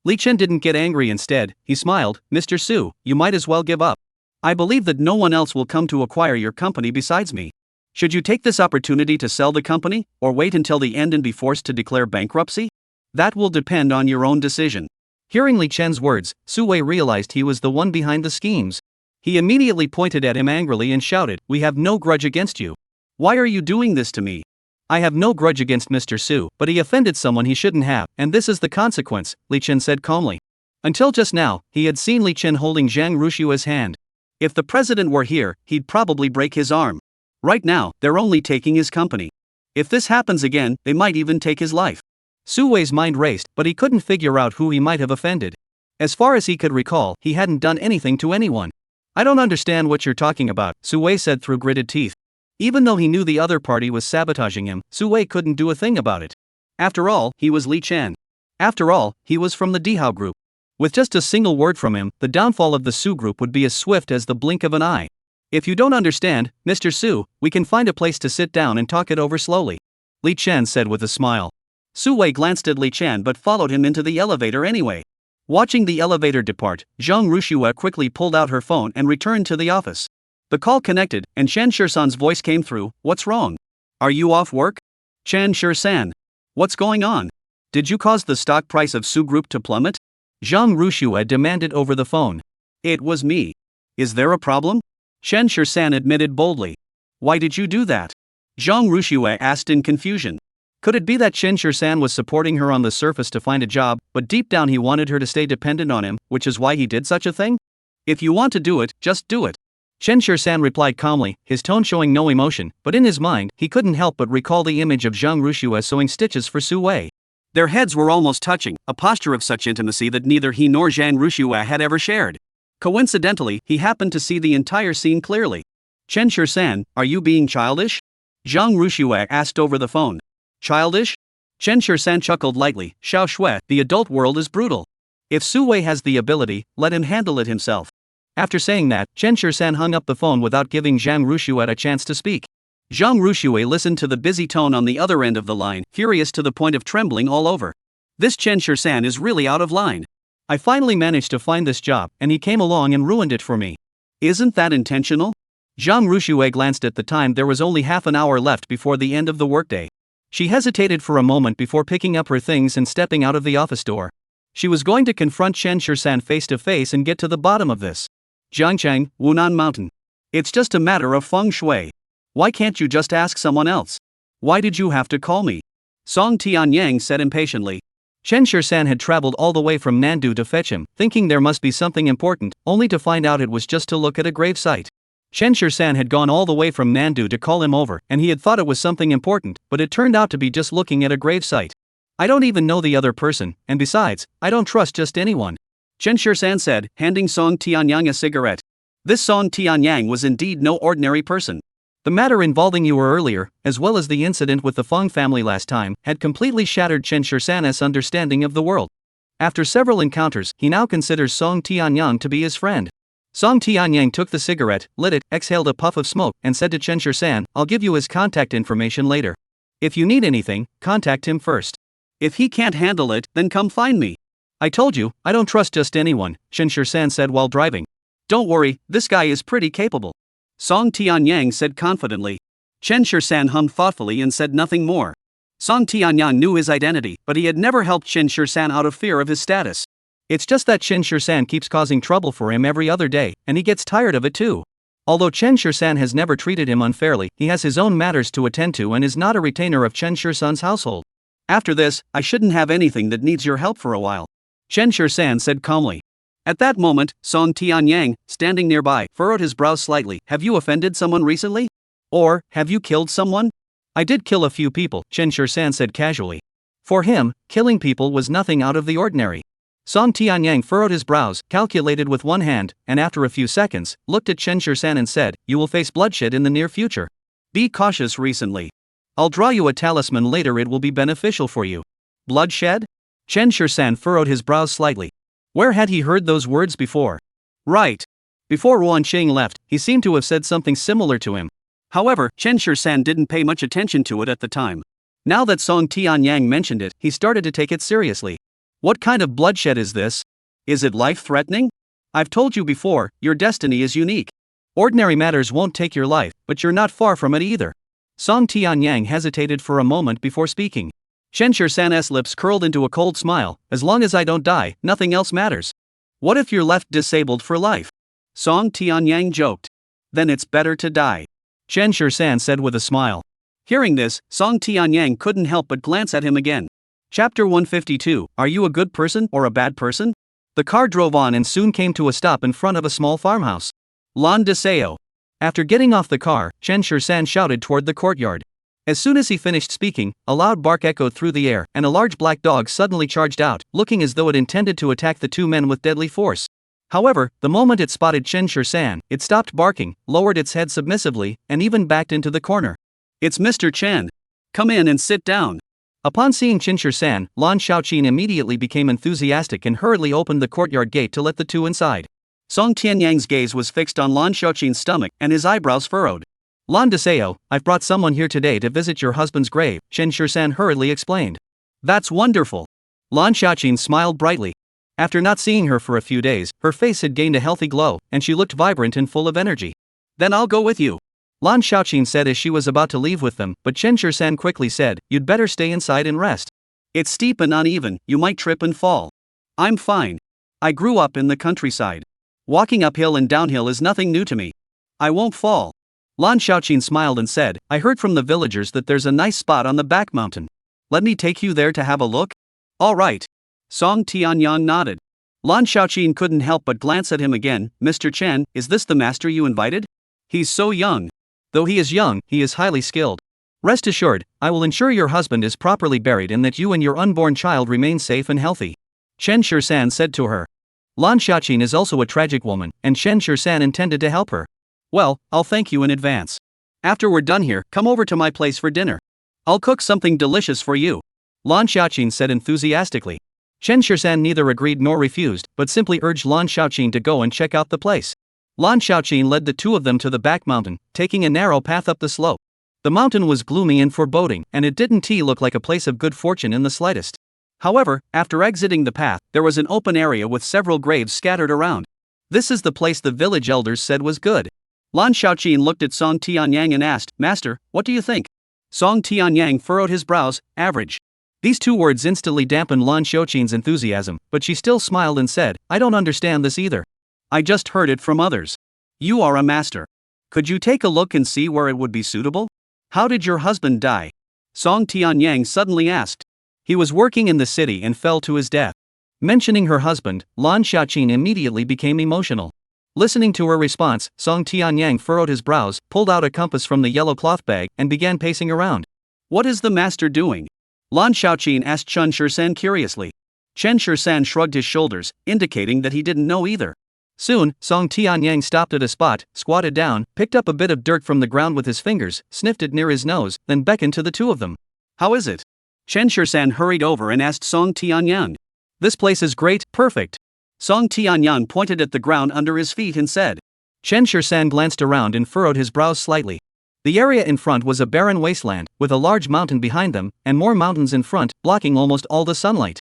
Li Chen didn't get angry, instead, he smiled, Mr. Su, you might as well give up. I believe that no one else will come to acquire your company besides me. Should you take this opportunity to sell the company, or wait until the end and be forced to declare bankruptcy? That will depend on your own decision. Hearing Li Chen's words, Su Wei realized he was the one behind the schemes. He immediately pointed at him angrily and shouted, We have no grudge against you. Why are you doing this to me? I have no grudge against Mr. Su, but he offended someone he shouldn't have, and this is the consequence, Li Chen said calmly. Until just now, he had seen Li Chen holding Zhang Rushue's hand. If the president were here, he'd probably break his arm. Right now, they're only taking his company. If this happens again, they might even take his life. Su Wei's mind raced, but he couldn't figure out who he might have offended. As far as he could recall, he hadn't done anything to anyone. I don't understand what you're talking about, Su Wei said through gritted teeth. Even though he knew the other party was sabotaging him, Su Wei couldn't do a thing about it. After all, he was Li Chen. After all, he was from the Dihao group. With just a single word from him, the downfall of the Su group would be as swift as the blink of an eye. If you don't understand, Mr. Su, we can find a place to sit down and talk it over slowly, Li Chen said with a smile. Su Wei glanced at Li Chen but followed him into the elevator anyway. Watching the elevator depart, Zhang Rushua quickly pulled out her phone and returned to the office. The call connected, and Chen Shursan's voice came through. What's wrong? Are you off work? Chen Shursan. What's going on? Did you cause the stock price of Su Group to plummet? Zhang Rushua demanded over the phone. It was me. Is there a problem? Chen Shursan admitted boldly. Why did you do that? Zhang Rushua asked in confusion. Could it be that Chen Shursan was supporting her on the surface to find a job, but deep down he wanted her to stay dependent on him, which is why he did such a thing? If you want to do it, just do it. Chen Shursan replied calmly, his tone showing no emotion, but in his mind, he couldn't help but recall the image of Zhang Rushua sewing stitches for Su Wei. Their heads were almost touching, a posture of such intimacy that neither he nor Zhang Rushua had ever shared. Coincidentally, he happened to see the entire scene clearly. Chen Shursan, are you being childish? Zhang Rushua asked over the phone. Childish? Chen Shursan chuckled lightly. Xiao Shui, the adult world is brutal. If Su Wei has the ability, let him handle it himself. After saying that, Chen Shursan hung up the phone without giving Zhang Rushua a chance to speak. Zhang Rushua listened to the busy tone on the other end of the line, furious to the point of trembling all over. This Chen Shursan is really out of line. I finally managed to find this job, and he came along and ruined it for me. Isn't that intentional? Zhang Rushua glanced at the time. There was only half an hour left before the end of the workday. She hesitated for a moment before picking up her things and stepping out of the office door. She was going to confront Chen Shursan face to face and get to the bottom of this. Jiangchang, Wunan Mountain. It's just a matter of feng shui. Why can't you just ask someone else? Why did you have to call me? Song Tianyang said impatiently. Chen Shursan had traveled all the way from Nandu to fetch him, thinking there must be something important, only to find out it was just to look at a gravesite. Chen Shursan had gone all the way from Nandu to call him over, and he had thought it was something important, but it turned out to be just looking at a gravesite. I don't even know the other person, and besides, I don't trust just anyone, Chen Shursan said, handing Song Tianyang a cigarette. This Song Tianyang was indeed no ordinary person. The matter involving you earlier, as well as the incident with the Feng family last time, had completely shattered Chen Shursan's understanding of the world. After several encounters, he now considers Song Tianyang to be his friend. Song Tianyang took the cigarette, lit it, exhaled a puff of smoke, and said to Chen Shursan, I'll give you his contact information later. If you need anything, contact him first. If he can't handle it, then come find me. I told you, I don't trust just anyone, Chen Shursan said while driving. Don't worry, this guy is pretty capable, Song Tianyang said confidently. Chen Shursan hummed thoughtfully and said nothing more. Song Tianyang knew his identity, but he had never helped Chen Shursan out of fear of his status. It's just that Chen Shursan keeps causing trouble for him every other day, and he gets tired of it too. Although Chen Shursan has never treated him unfairly, he has his own matters to attend to and is not a retainer of Chen Shursan's household. After this, I shouldn't have anything that needs your help for a while, Chen Shursan said calmly. At that moment, Song Tianyang, standing nearby, furrowed his brows slightly. Have you offended someone recently? Or, have you killed someone? I did kill a few people, Chen Shursan said casually. For him, killing people was nothing out of the ordinary. Song Tianyang furrowed his brows, calculated with one hand, and after a few seconds, looked at Chen Shursan and said, You will face bloodshed in the near future. Be cautious recently. I'll draw you a talisman later, it will be beneficial for you. Bloodshed? Chen Shursan furrowed his brows slightly. Where had he heard those words before? Right. Before Ruan Qing left, he seemed to have said something similar to him. However, Chen Shursan didn't pay much attention to it at the time. Now that Song Tianyang mentioned it, he started to take it seriously. What kind of bloodshed is this? Is it life-threatening? I've told you before, your destiny is unique. Ordinary matters won't take your life, but you're not far from it either. Song Tianyang hesitated for a moment before speaking. Chen Shursan's lips curled into a cold smile. As long as I don't die, nothing else matters. What if you're left disabled for life? Song Tianyang joked. Then it's better to die, Chen Shursan said with a smile. Hearing this, Song Tianyang couldn't help but glance at him again. Chapter 152, Are you a good person or a bad person? The car drove on and soon came to a stop in front of a small farmhouse. Lan Deseo. After getting off the car, Chen Shursan shouted toward the courtyard. As soon as he finished speaking, a loud bark echoed through the air, and a large black dog suddenly charged out, looking as though it intended to attack the two men with deadly force. However, the moment it spotted Chen Shur-san, it stopped barking, lowered its head submissively, and even backed into the corner. "It's Mr. Chen. Come in and sit down." Upon seeing Chen Shur-san, Lan Xiaoqin immediately became enthusiastic and hurriedly opened the courtyard gate to let the two inside. Song Tianyang's gaze was fixed on Lan Xiaoqin's stomach and his eyebrows furrowed. "Lan Deseo, I've brought someone here today to visit your husband's grave," Chen Shur-san hurriedly explained. "That's wonderful." Lan Xiaoqin smiled brightly. After not seeing her for a few days, her face had gained a healthy glow, and she looked vibrant and full of energy. "Then I'll go with you," Lan Xiaoqin said as she was about to leave with them, but Chen Shur-san quickly said, "You'd better stay inside and rest. It's steep and uneven, you might trip and fall." "I'm fine. I grew up in the countryside. Walking uphill and downhill is nothing new to me. I won't fall." Lan Xiaoqin smiled and said, "I heard from the villagers that there's a nice spot on the back mountain. Let me take you there to have a look?" "All right." Song Tianyang nodded. Lan Xiaoqin couldn't help but glance at him again. "Mr. Chen, is this the master you invited? He's so young." "Though he is young, he is highly skilled. Rest assured, I will ensure your husband is properly buried and that you and your unborn child remain safe and healthy," Chen Shur-san said to her. Lan Xiaoqin is also a tragic woman, and Chen Shur-san intended to help her. "Well, I'll thank you in advance. After we're done here, come over to my place for dinner. I'll cook something delicious for you," Lan Xiaoqin said enthusiastically. Chen Shur-san neither agreed nor refused, but simply urged Lan Xiaoqin to go and check out the place. Lan Xiaoqin led the two of them to the back mountain, taking a narrow path up the slope. The mountain was gloomy and foreboding, and it didn't look like a place of good fortune in the slightest. However, after exiting the path, there was an open area with several graves scattered around. "This is the place the village elders said was good." Lan Xiaoqin looked at Song Tianyang and asked, "Master, what do you think?" Song Tianyang furrowed his brows. "Average." These two words instantly dampened Lan Xiaoqin's enthusiasm, but she still smiled and said, "I don't understand this either. I just heard it from others. You are a master. Could you take a look and see where it would be suitable?" "How did your husband die?" Song Tianyang suddenly asked. "He was working in the city and fell to his death." Mentioning her husband, Lan Xiaoqin immediately became emotional. Listening to her response, Song Tianyang furrowed his brows, pulled out a compass from the yellow cloth bag, and began pacing around. "What is the master doing?" Lan Xiaoqin asked Chen Shur-san curiously. Chen Shur-san shrugged his shoulders, indicating that he didn't know either. Soon, Song Tianyang stopped at a spot, squatted down, picked up a bit of dirt from the ground with his fingers, sniffed it near his nose, then beckoned to the two of them. "How is it?" Chen Shur-san hurried over and asked Song Tianyang. "This place is great, perfect." Song Tianyang pointed at the ground under his feet and said. Chen Shur-san glanced around and furrowed his brows slightly. The area in front was a barren wasteland, with a large mountain behind them, and more mountains in front, blocking almost all the sunlight.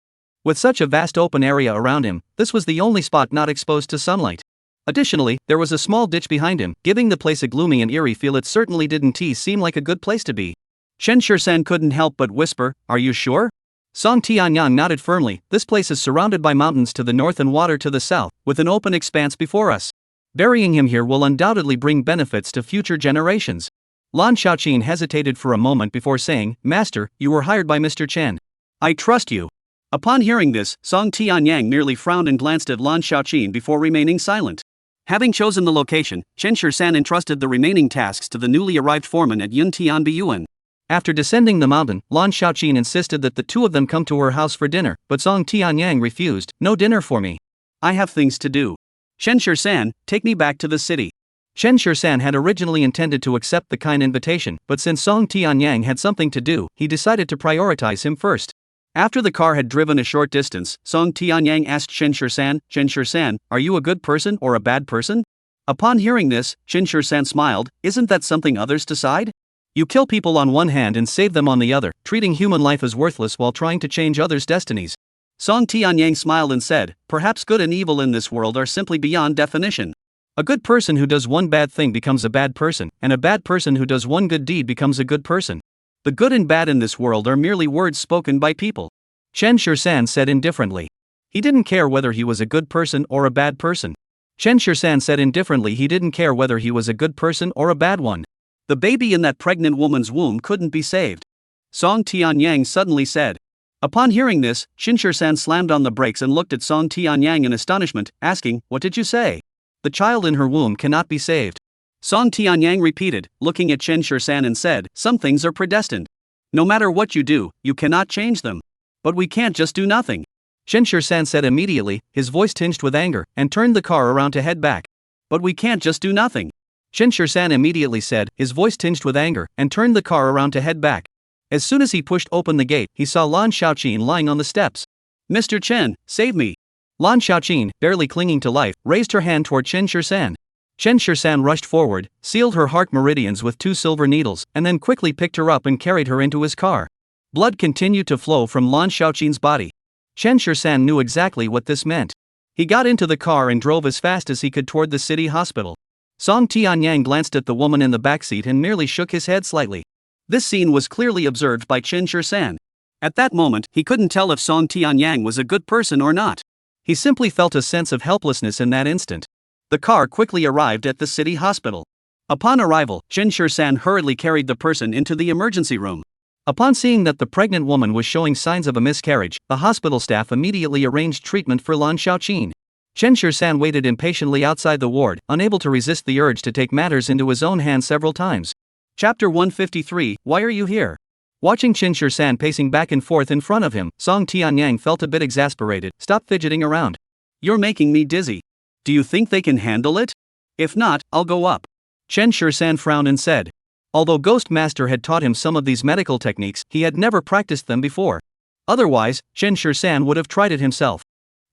With such a vast open area around him, this was the only spot not exposed to sunlight. Additionally, there was a small ditch behind him, giving the place a gloomy and eerie feel. It certainly didn't seem like a good place to be. Chen Shur-san couldn't help but whisper, "Are you sure?" Song Tianyang nodded firmly. "This place is surrounded by mountains to the north and water to the south, with an open expanse before us. Burying him here will undoubtedly bring benefits to future generations." Lan Xiaoqin hesitated for a moment before saying, "Master, you were hired by Mr. Chen. I trust you." Upon hearing this, Song Tianyang merely frowned and glanced at Lan Xiaoqin before remaining silent. Having chosen the location, Chen Shur-san entrusted the remaining tasks to the newly arrived foreman at Yun Tianbiyuan. After descending the mountain, Lan Xiaoqin insisted that the two of them come to her house for dinner, but Song Tianyang refused. "No dinner for me. I have things to do. Chen Shur-san, take me back to the city." Chen Shur-san had originally intended to accept the kind invitation, but since Song Tianyang had something to do, he decided to prioritize him first. After the car had driven a short distance, Song Tianyang asked Chen Shur-san, "Chen Shur-san, are you a good person or a bad person?" Upon hearing this, Chen Shur-san smiled. "Isn't that something others decide? You kill people on one hand and save them on the other, treating human life as worthless while trying to change others' destinies." Song Tianyang smiled and said, "Perhaps good and evil in this world are simply beyond definition. A good person who does one bad thing becomes a bad person, and a bad person who does one good deed becomes a good person. The good and bad in this world are merely words spoken by people." Chen Shur-san said indifferently. He didn't care whether he was a good person or a bad person. Chen Shur-san said indifferently he didn't care whether he was a good person or a bad one. "The baby in that pregnant woman's womb couldn't be saved," Song Tianyang suddenly said. Upon hearing this, Chen Shur-san slammed on the brakes and looked at Song Tianyang in astonishment, asking, "What did you say?" "The child in her womb cannot be saved." Song Tianyang repeated, looking at Chen Shursan and said, some things are predestined. No matter what you do, you cannot change them. But we can't just do nothing. Chen Shursan said immediately, his voice tinged with anger, and turned the car around to head back. But we can't just do nothing. Chen Shursan immediately said, his voice tinged with anger, and turned the car around to head back. As soon as he pushed open the gate, he saw Lan Xiaoqin lying on the steps. Mr. Chen, save me. Lan Xiaoqin, barely clinging to life, raised her hand toward Chen Shursan. Chen Shursan rushed forward, sealed her heart meridians with 2 silver needles, and then quickly picked her up and carried her into his car. Blood continued to flow from Lan Xiaoqin's body. Chen Shursan knew exactly what this meant. He got into the car and drove as fast as he could toward the city hospital. Song Tianyang glanced at the woman in the backseat and merely shook his head slightly. This scene was clearly observed by Chen Shursan. At that moment, he couldn't tell if Song Tianyang was a good person or not. He simply felt a sense of helplessness in that instant. The car quickly arrived at the city hospital. Upon arrival, Chen Shursan hurriedly carried the person into the emergency room. Upon seeing that the pregnant woman was showing signs of a miscarriage, the hospital staff immediately arranged treatment for Lan Xiaoqin. Chen Shursan waited impatiently outside the ward, unable to resist the urge to take matters into his own hands several times. Chapter 153, Why are you here? Watching Chen Shursan pacing back and forth in front of him, Song Tianyang felt a bit exasperated. Stop fidgeting around. You're making me dizzy. Do you think they can handle it? If not, I'll go up. Chen Shursan frowned and said. Although Ghost Master had taught him some of these medical techniques, he had never practiced them before. Otherwise, Chen Shursan would have tried it himself.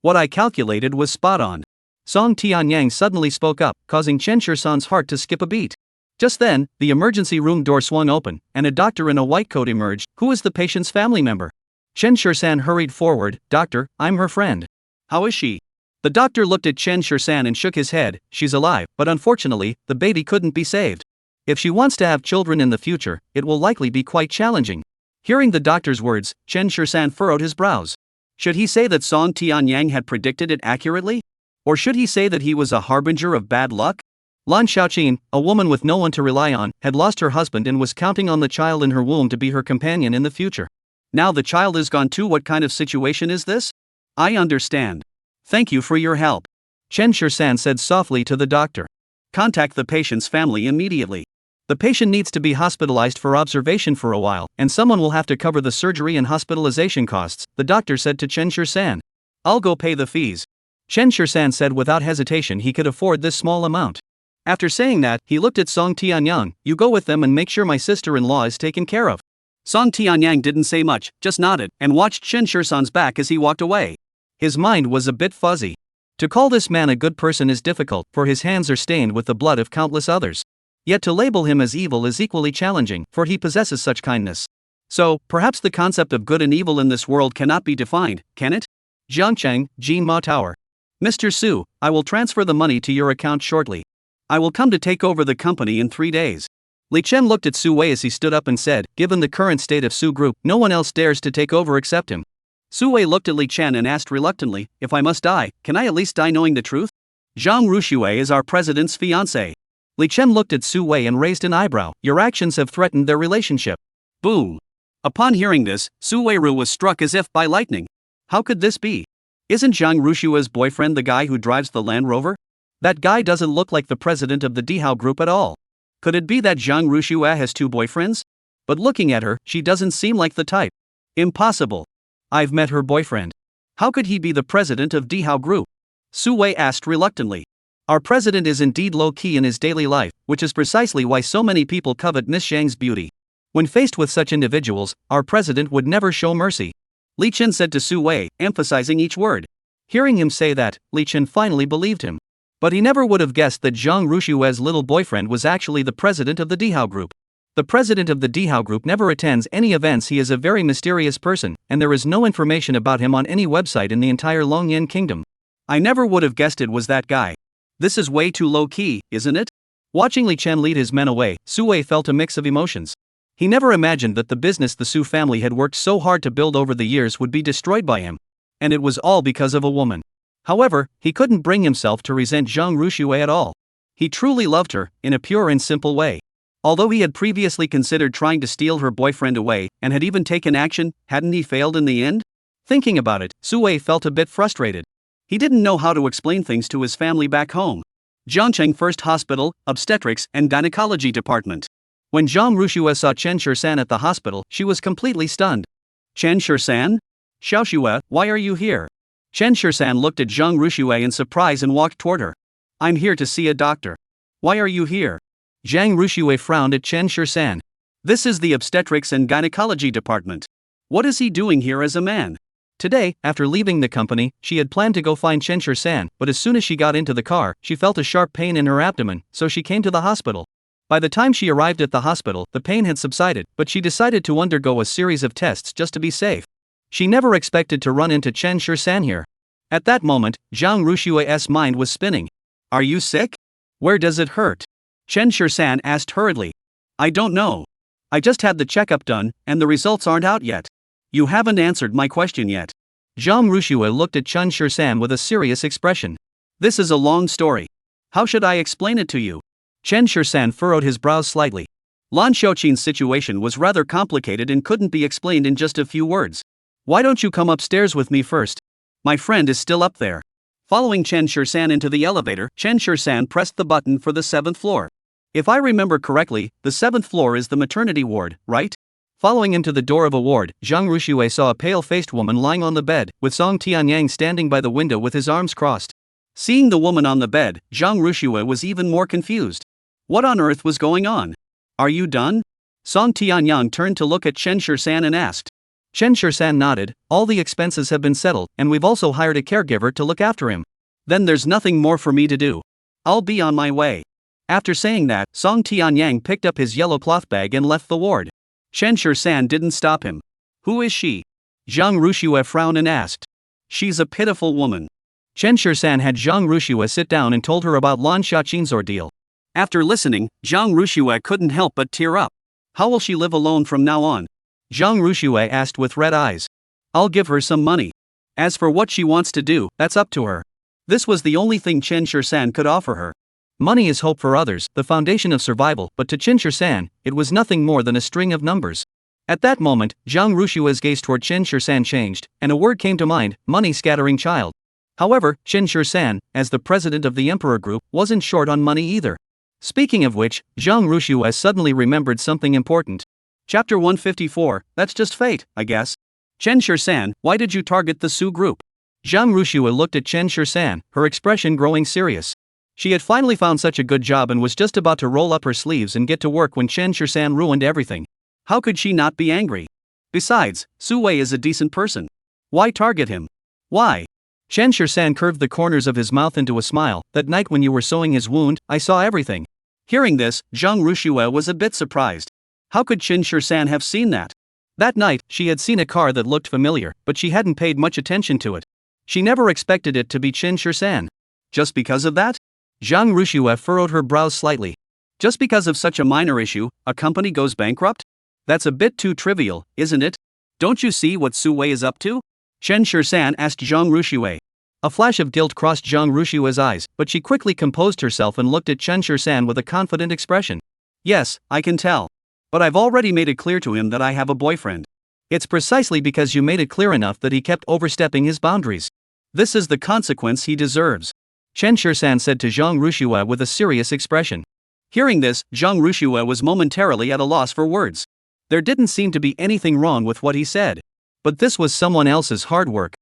What I calculated was spot on. Song Tianyang suddenly spoke up, causing Chen Shursan's heart to skip a beat. Just then, the emergency room door swung open, and a doctor in a white coat emerged, who is the patient's family member. Chen Shursan hurried forward, Doctor, I'm her friend. How is she? The doctor looked at Chen Shursan and shook his head, she's alive, but unfortunately, the baby couldn't be saved. If she wants to have children in the future, it will likely be quite challenging. Hearing the doctor's words, Chen Shursan furrowed his brows. Should he say that Song Tianyang had predicted it accurately? Or should he say that he was a harbinger of bad luck? Lan Xiaoqin, a woman with no one to rely on, had lost her husband and was counting on the child in her womb to be her companion in the future. Now the child is gone too. What kind of situation is this? I understand. Thank you for your help. Chen Shursan said softly to the doctor. Contact the patient's family immediately. The patient needs to be hospitalized for observation for a while, and someone will have to cover the surgery and hospitalization costs, the doctor said to Chen Shursan. I'll go pay the fees. Chen Shursan said without hesitation he could afford this small amount. After saying that, he looked at Song Tianyang. You go with them and make sure my sister-in-law is taken care of. Song Tianyang didn't say much, just nodded, and watched Chen Shursan's back as he walked away. His mind was a bit fuzzy. To call this man a good person is difficult, for his hands are stained with the blood of countless others. Yet to label him as evil is equally challenging, for he possesses such kindness. So, perhaps the concept of good and evil in this world cannot be defined, can it? Jiangcheng, Jinma Tower. Mr. Su, I will transfer the money to your account shortly. I will come to take over the company in 3 days. Li Chen looked at Su Wei as he stood up and said, given the current state of Su Group, no one else dares to take over except him. Su Wei looked at Li Chen and asked reluctantly, if I must die, can I at least die knowing the truth? Zhang Ruxue is our president's fiancé. Li Chen looked at Su Wei and raised an eyebrow. Your actions have threatened their relationship. Boom. Upon hearing this, Su Weiru was struck as if by lightning. How could this be? Isn't Zhang Rushue's boyfriend the guy who drives the Land Rover? That guy doesn't look like the president of the Dihao Group at all. Could it be that Zhang Rushue has 2 boyfriends? But looking at her, she doesn't seem like the type. Impossible. I've met her boyfriend. How could he be the president of Dihao Group? Su Wei asked reluctantly. Our president is indeed low-key in his daily life, which is precisely why so many people covet Miss Zhang's beauty. When faced with such individuals, our president would never show mercy. Li Chen said to Su Wei, emphasizing each word. Hearing him say that, Li Chen finally believed him. But he never would have guessed that Zhang Rushue's little boyfriend was actually the president of the Dihao Group. The president of the Dihao Group never attends any events. He is a very mysterious person, and there is no information about him on any website in the entire Longyan Kingdom. I never would have guessed it was that guy. This is way too low-key, isn't it? Watching Li Chen lead his men away, Su Wei felt a mix of emotions. He never imagined that the business the Su family had worked so hard to build over the years would be destroyed by him. And it was all because of a woman. However, he couldn't bring himself to resent Zhang Rushue at all. He truly loved her, in a pure and simple way. Although he had previously considered trying to steal her boyfriend away, and had even taken action, hadn't he failed in the end? Thinking about it, Su Wei felt a bit frustrated. He didn't know how to explain things to his family back home. Zhangcheng First Hospital, Obstetrics and Gynecology Department. When Zhang Rushue saw Chen Shursan at the hospital, she was completely stunned. Chen Shursan? Xiaoxue, why are you here? Chen Shursan looked at Zhang Rushue in surprise and walked toward her. I'm here to see a doctor. Why are you here? Zhang Rushue frowned at Chen Shursan. This is the Obstetrics and Gynecology Department. What is he doing here as a man? Today, after leaving the company, she had planned to go find Chen Shursan, but as soon as she got into the car, she felt a sharp pain in her abdomen, so she came to the hospital. By the time she arrived at the hospital, the pain had subsided, but she decided to undergo a series of tests just to be safe. She never expected to run into Chen Shursan here. At that moment, Zhang Rushue's mind was spinning. Are you sick? Where does it hurt? Chen Shursan asked hurriedly. I don't know. I just had the checkup done, and the results aren't out yet. You haven't answered my question yet. Zhang Rushue looked at Chen Shursan with a serious expression. This is a long story. How should I explain it to you? Chen Shursan furrowed his brows slightly. Lan Xiaoqin's situation was rather complicated and couldn't be explained in just a few words. Why don't you come upstairs with me first? My friend is still up there. Following Chen Shursan into the elevator, Chen Shursan pressed the button for the 7th floor. If I remember correctly, the 7th floor is the maternity ward, right? Following him to the door of a ward, Zhang Rushue saw a pale-faced woman lying on the bed, with Song Tianyang standing by the window with his arms crossed. Seeing the woman on the bed, Zhang Rushue was even more confused. What on earth was going on? Are you done? Song Tianyang turned to look at Chen Shursan and asked. Chen Shursan nodded. All the expenses have been settled, and we've also hired a caregiver to look after him. Then there's nothing more for me to do. I'll be on my way. After saying that, Song Tianyang picked up his yellow cloth bag and left the ward. Chen Shursan didn't stop him. Who is she? Zhang Rushue frowned and asked. She's a pitiful woman. Chen Shursan had Zhang Rushue sit down and told her about Lan Xiaoqin's ordeal. After listening, Zhang Rushue couldn't help but tear up. How will she live alone from now on? Zhang Rushue asked with red eyes. I'll give her some money. As for what she wants to do, that's up to her. This was the only thing Chen Shursan could offer her. Money is hope for others, the foundation of survival, but to Chen Shursan, it was nothing more than a string of numbers. At that moment, Zhang Rushue's gaze toward Chen Shursan changed, and a word came to mind, money scattering child. However, Chen Shursan, as the president of the Emperor Group, wasn't short on money either. Speaking of which, Zhang Rushue suddenly remembered something important. Chapter 154, that's just fate, I guess. Chen Shursan, why did you target the Su group? Zhang Rushue looked at Chen Shursan, her expression growing serious. She had finally found such a good job and was just about to roll up her sleeves and get to work when Chen Shursan ruined everything. How could she not be angry? Besides, Su Wei is a decent person. Why target him? Why? Chen Shursan curved the corners of his mouth into a smile. That night when you were sewing his wound, I saw everything. Hearing this, Zhang Rushue was a bit surprised. How could Chen Shursan have seen that? That night, she had seen a car that looked familiar, but she hadn't paid much attention to it. She never expected it to be Chen Shursan. Just because of that? Zhang Rushue furrowed her brows slightly. Just because of such a minor issue, a company goes bankrupt? That's a bit too trivial, isn't it? Don't you see what Su Wei is up to? Chen Shursan asked Zhang Rushue. A flash of guilt crossed Zhang Rushue's eyes, but she quickly composed herself and looked at Chen Shursan with a confident expression. Yes, I can tell. But I've already made it clear to him that I have a boyfriend. It's precisely because you made it clear enough that he kept overstepping his boundaries. This is the consequence he deserves. Chen Shursan said to Zhang Rushue with a serious expression. Hearing this, Zhang Rushue was momentarily at a loss for words. There didn't seem to be anything wrong with what he said. But this was someone else's hard work.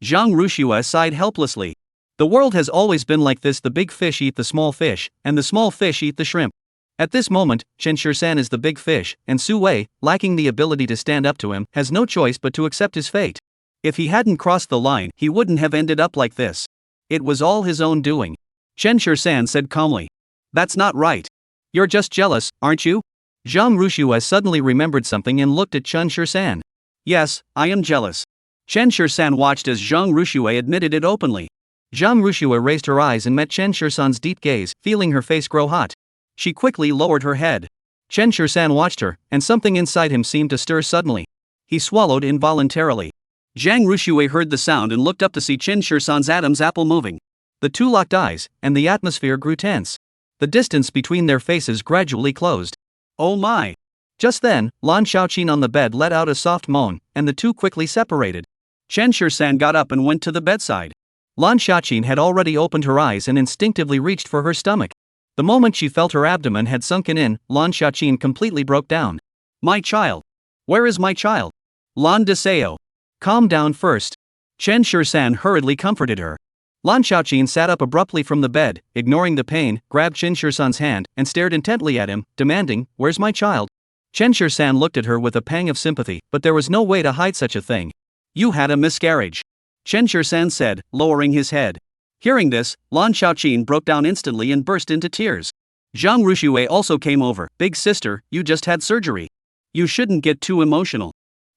Zhang Rushue sighed helplessly. The world has always been like this: the big fish eat the small fish, and the small fish eat the shrimp. At this moment, Chen Shursan is the big fish, and Su Wei, lacking the ability to stand up to him, has no choice but to accept his fate. If he hadn't crossed the line, he wouldn't have ended up like this. It was all his own doing. Chen Shursan said calmly. That's not right. You're just jealous, aren't you? Zhang Rushue suddenly remembered something and looked at Chen Shursan. Yes, I am jealous. Chen Shursan watched as Zhang Rushue admitted it openly. Zhang Rushue raised her eyes and met Chen Shursan's deep gaze, feeling her face grow hot. She quickly lowered her head. Chen Shursan watched her, and something inside him seemed to stir suddenly. He swallowed involuntarily. Zhang Rushue heard the sound and looked up to see Chen Shursan's Adam's apple moving. The two locked eyes, and the atmosphere grew tense. The distance between their faces gradually closed. Oh my! Just then, Lan Xiaoqin on the bed let out a soft moan, and the two quickly separated. Chen Shursan got up and went to the bedside. Lan Xiaoqin had already opened her eyes and instinctively reached for her stomach. The moment she felt her abdomen had sunken in, Lan Xiaoqin completely broke down. My child. Where is my child? Lan Deseo. Calm down first. Chen Shisan hurriedly comforted her. Lan Xiaoqin sat up abruptly from the bed, ignoring the pain, grabbed Chen Shisan's hand, and stared intently at him, demanding, Where's my child? Chen Shisan looked at her with a pang of sympathy, but there was no way to hide such a thing. You had a miscarriage. Chen Shisan said, lowering his head. Hearing this, Lan Xiaoqin broke down instantly and burst into tears. Zhang Ruxue also came over. Big sister, you just had surgery. You shouldn't get too emotional.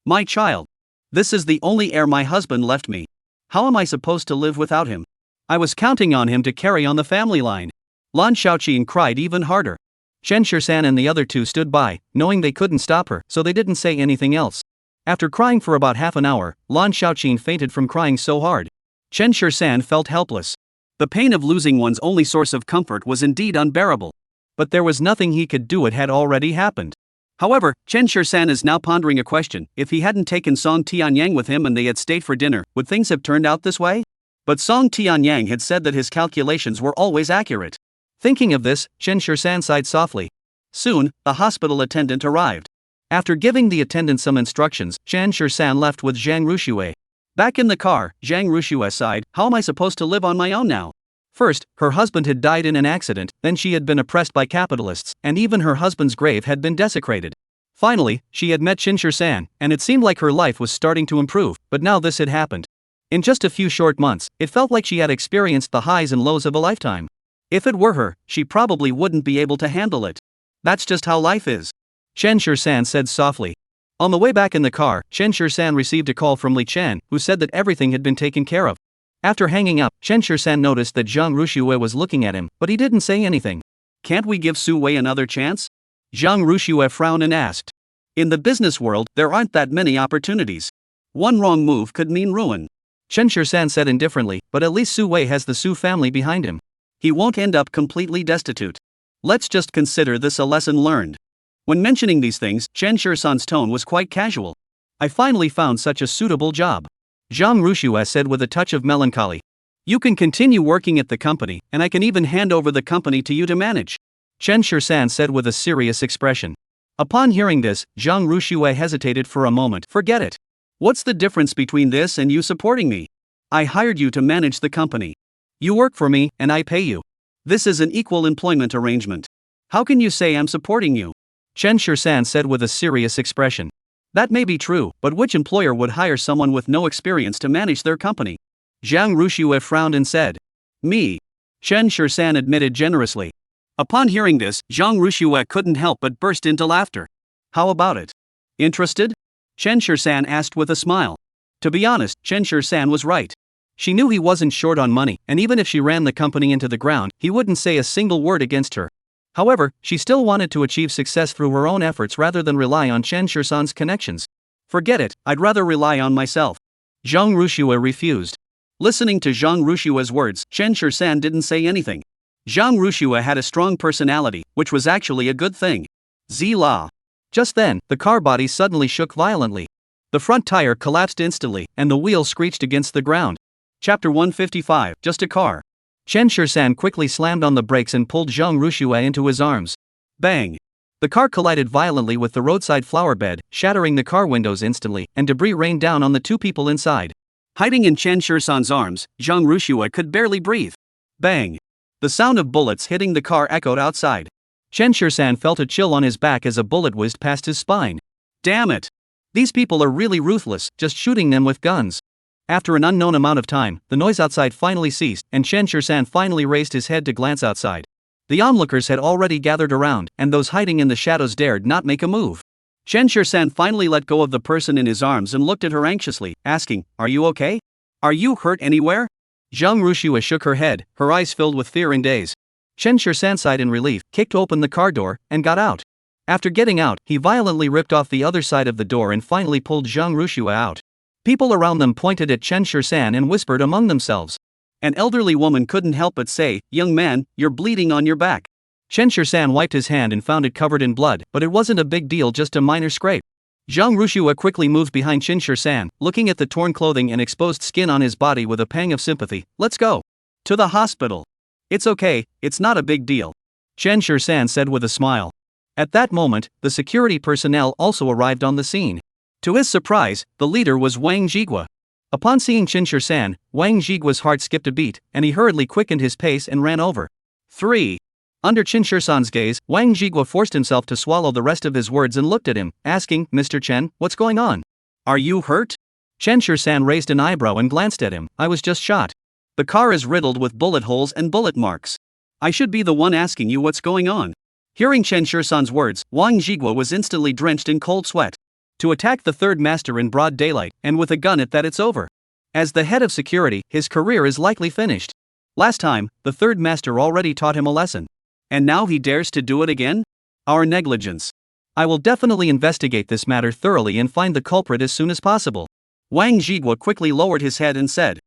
My child. This is the only heir my husband left me. How am I supposed to live without him? I was counting on him to carry on the family line. Lan Xiaoqin cried even harder. Chen Shisan and the other two stood by, knowing they couldn't stop her, so they didn't say anything else. After crying for about half an hour, Lan Xiaoqin fainted from crying so hard. Chen Shisan felt helpless. The pain of losing one's only source of comfort was indeed unbearable. But there was nothing he could do, it had already happened. However, Chen Shisan is now pondering a question. If he hadn't taken Song Tianyang with him and they had stayed for dinner, would things have turned out this way? But Song Tianyang had said that his calculations were always accurate. Thinking of this, Chen Shisan sighed softly. Soon, the hospital attendant arrived. After giving the attendant some instructions, Chen Shisan left with Zhang Ruxue. Back in the car, Zhang Ruxue sighed, How am I supposed to live on my own now? First, her husband had died in an accident, then she had been oppressed by capitalists, and even her husband's grave had been desecrated. Finally, she had met Chen Shisan, and it seemed like her life was starting to improve, but now this had happened. In just a few short months, it felt like she had experienced the highs and lows of a lifetime. If it were her, she probably wouldn't be able to handle it. That's just how life is. Chen Shisan said softly. On the way back in the car, Chen Shisan received a call from Li Chen, who said that everything had been taken care of. After hanging up, Chen Shisan noticed that Zhang Ruxue was looking at him, but he didn't say anything. Can't we give Su Wei another chance? Zhang Ruxue frowned and asked. In the business world, there aren't that many opportunities. One wrong move could mean ruin. Chen Shisan said indifferently, but at least Su Wei has the Su family behind him. He won't end up completely destitute. Let's just consider this a lesson learned. When mentioning these things, Chen Shisan's tone was quite casual. I finally found such a suitable job. Zhang Ruxue said with a touch of melancholy. You can continue working at the company, and I can even hand over the company to you to manage. Chen Shisan said with a serious expression. Upon hearing this, Zhang Ruxue hesitated for a moment. Forget it. What's the difference between this and you supporting me? I hired you to manage the company. You work for me, and I pay you. This is an equal employment arrangement. How can you say I'm supporting you? Chen Shisan said with a serious expression. That may be true, but which employer would hire someone with no experience to manage their company? Zhang Ruxue frowned and said. Me. Chen Shisan admitted generously. Upon hearing this, Zhang Ruxue couldn't help but burst into laughter. How about it? Interested? Chen Shisan asked with a smile. To be honest, Chen Shisan was right. She knew he wasn't short on money, and even if she ran the company into the ground, he wouldn't say a single word against her. However, she still wanted to achieve success through her own efforts rather than rely on Chen Shisan's connections. Forget it, I'd rather rely on myself. Zhang Ruxue refused. Listening to Zhang Ruxue's words, Chen Shisan didn't say anything. Zhang Ruxue had a strong personality, which was actually a good thing. Zila. Just then, the car body suddenly shook violently. The front tire collapsed instantly, and the wheel screeched against the ground. Chapter 155, Just a Car. Chen Shisan quickly slammed on the brakes and pulled Zhang Ruxue into his arms. Bang! The car collided violently with the roadside flower bed, shattering the car windows instantly, and debris rained down on the two people inside. Hiding in Chen Shisan's arms, Zhang Ruxue could barely breathe. Bang! The sound of bullets hitting the car echoed outside. Chen Shisan felt a chill on his back as a bullet whizzed past his spine. Damn it! These people are really ruthless, just shooting them with guns. After an unknown amount of time, the noise outside finally ceased, and Chen Shisan finally raised his head to glance outside. The onlookers had already gathered around, and those hiding in the shadows dared not make a move. Chen Shisan finally let go of the person in his arms and looked at her anxiously, asking, Are you okay? Are you hurt anywhere? Zhang Ruxue shook her head, her eyes filled with fear and daze. Chen Shisan sighed in relief, kicked open the car door, and got out. After getting out, he violently ripped off the other side of the door and finally pulled Zhang Ruxue out. People around them pointed at Chen Shisan and whispered among themselves. An elderly woman couldn't help but say, Young man, you're bleeding on your back. Chen Shisan wiped his hand and found it covered in blood, but it wasn't a big deal, just a minor scrape. Zhang Rushua quickly moved behind Chen Shirsan, looking at the torn clothing and exposed skin on his body with a pang of sympathy. Let's go to the hospital. It's okay, it's not a big deal, Chen Shirsan said with a smile. At that moment, the security personnel also arrived on the scene. To his surprise, the leader was Wang Jigua. Upon seeing Chen Shirsan, Wang Jigua's heart skipped a beat, and he hurriedly quickened his pace and ran over. 3. Under Chen Shirsan's gaze, Wang Jigua forced himself to swallow the rest of his words and looked at him, asking, Mr. Chen, what's going on? Are you hurt? Chen Shirsan raised an eyebrow and glanced at him. I was just shot. The car is riddled with bullet holes and bullet marks. I should be the one asking you what's going on. Hearing Chen Shirsan's words, Wang Jigua was instantly drenched in cold sweat. To attack the third master in broad daylight, and with a gun at that, it's over. As the head of security, his career is likely finished. Last time, the third master already taught him a lesson. And now he dares to do it again? Our negligence. I will definitely investigate this matter thoroughly and find the culprit as soon as possible. Wang Jigua quickly lowered his head and said.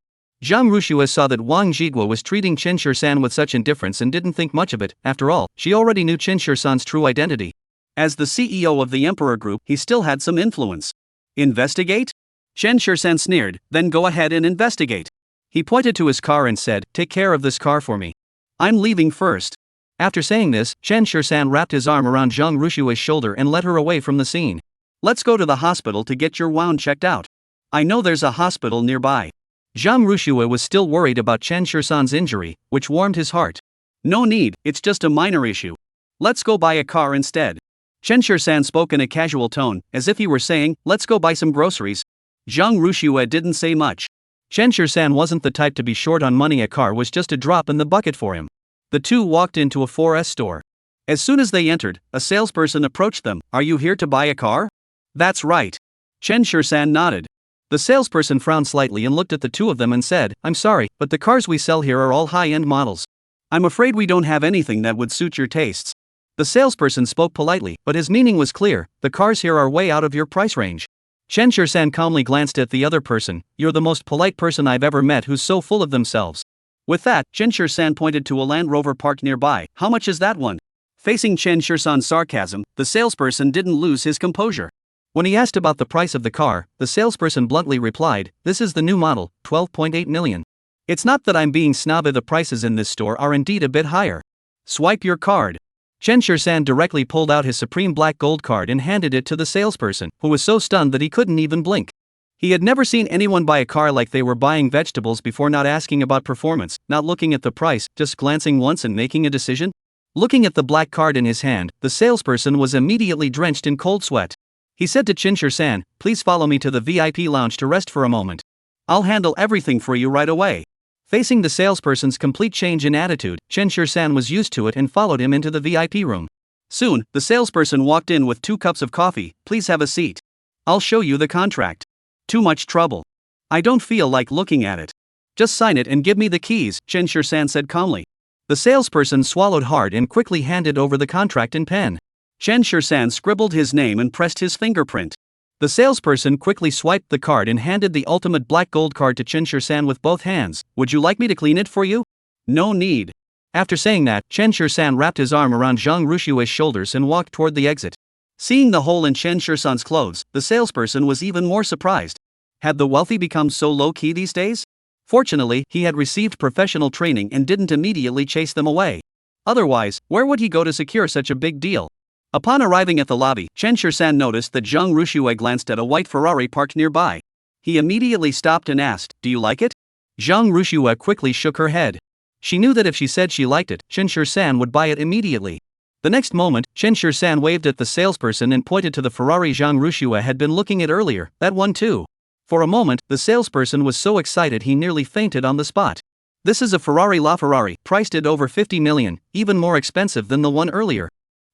Zhang Rushua saw that Wang Jigua was treating Chen Shirsan with such indifference and didn't think much of it. After all, she already knew Chen Shirsan's true identity. As the CEO of the Emperor Group, he still had some influence. Investigate? Chen Shirsan sneered, then go ahead and investigate. He pointed to his car and said, take care of this car for me. I'm leaving first. After saying this, Chen Shirsan wrapped his arm around Zhang Rushua's shoulder and led her away from the scene. Let's go to the hospital to get your wound checked out. I know there's a hospital nearby. Zhang Rushua was still worried about Chen Shirsan's injury, which warmed his heart. No need, it's just a minor issue. Let's go buy a car instead. Chen Shirsan spoke in a casual tone, as if he were saying, let's go buy some groceries. Zhang Rushua didn't say much. Chen Shirsan wasn't the type to be short on money. A car was just a drop in the bucket for him. The two walked into a 4S store. As soon as they entered, a salesperson approached them. Are you here to buy a car? That's right. Chen Shirsan nodded. The salesperson frowned slightly and looked at the two of them and said, I'm sorry, but the cars we sell here are all high-end models. I'm afraid we don't have anything that would suit your tastes. The salesperson spoke politely, but his meaning was clear. The cars here are way out of your price range. Chen Shirsan calmly glanced at the other person. You're the most polite person I've ever met who's so full of themselves. With that, Chen Shirsan pointed to a Land Rover parked nearby. How much is that one? Facing Chen Shirsan's sarcasm, the salesperson didn't lose his composure. When he asked about the price of the car, the salesperson bluntly replied, this is the new model, 12.8 million. It's not that I'm being snobby, the prices in this store are indeed a bit higher. Swipe your card. Chen Shirsan directly pulled out his supreme black gold card and handed it to the salesperson, who was so stunned that he couldn't even blink. He had never seen anyone buy a car like they were buying vegetables before, not asking about performance, not looking at the price, just glancing once and making a decision. Looking at the black card in his hand, the salesperson was immediately drenched in cold sweat. He said to Chen Shirsan, please follow me to the VIP lounge to rest for a moment. I'll handle everything for you right away. Facing the salesperson's complete change in attitude, Chen Shirsan was used to it and followed him into the VIP room. Soon, the salesperson walked in with 2 cups of coffee. Please have a seat. I'll show you the contract. Too much trouble. I don't feel like looking at it. Just sign it and give me the keys, Chen Shirsan said calmly. The salesperson swallowed hard and quickly handed over the contract and pen. Chen Shirsan scribbled his name and pressed his fingerprint. The salesperson quickly swiped the card and handed the ultimate black gold card to Chen Shirsan with both hands. Would you like me to clean it for you? No need. After saying that, Chen Shirsan wrapped his arm around Zhang Rushua's shoulders and walked toward the exit. Seeing the hole in Chen Shirsan's clothes, the salesperson was even more surprised. Had the wealthy become so low-key these days? Fortunately, he had received professional training and didn't immediately chase them away. Otherwise, where would he go to secure such a big deal? Upon arriving at the lobby, Chen Shirsan noticed that Zhang Rushua glanced at a white Ferrari parked nearby. He immediately stopped and asked, do you like it? Zhang Rushua quickly shook her head. She knew that if she said she liked it, Chen Shirsan would buy it immediately. The next moment, Chen Shirsan waved at the salesperson and pointed to the Ferrari Zhang Rushua had been looking at earlier, that one too. For a moment, the salesperson was so excited he nearly fainted on the spot. This is a Ferrari LaFerrari, priced at over 50 million, even more expensive than the one earlier.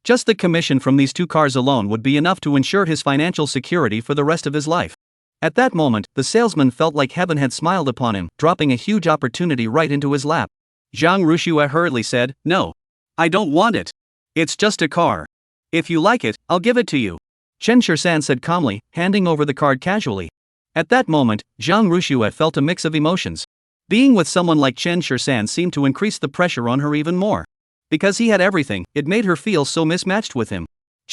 Just the commission from these 2 cars alone would be enough to ensure his financial security for the rest of his life. At that moment, the salesman felt like heaven had smiled upon him, dropping a huge opportunity right into his lap. Zhang Rushua hurriedly said, no. I don't want it. It's just a car. If you like it, I'll give it to you. Chen Shirsan said calmly, handing over the card casually. At that moment, Zhang Rushua felt a mix of emotions. Being with someone like Chen Shirsan seemed to increase the pressure on her even more. Because he had everything, it made her feel so mismatched with him.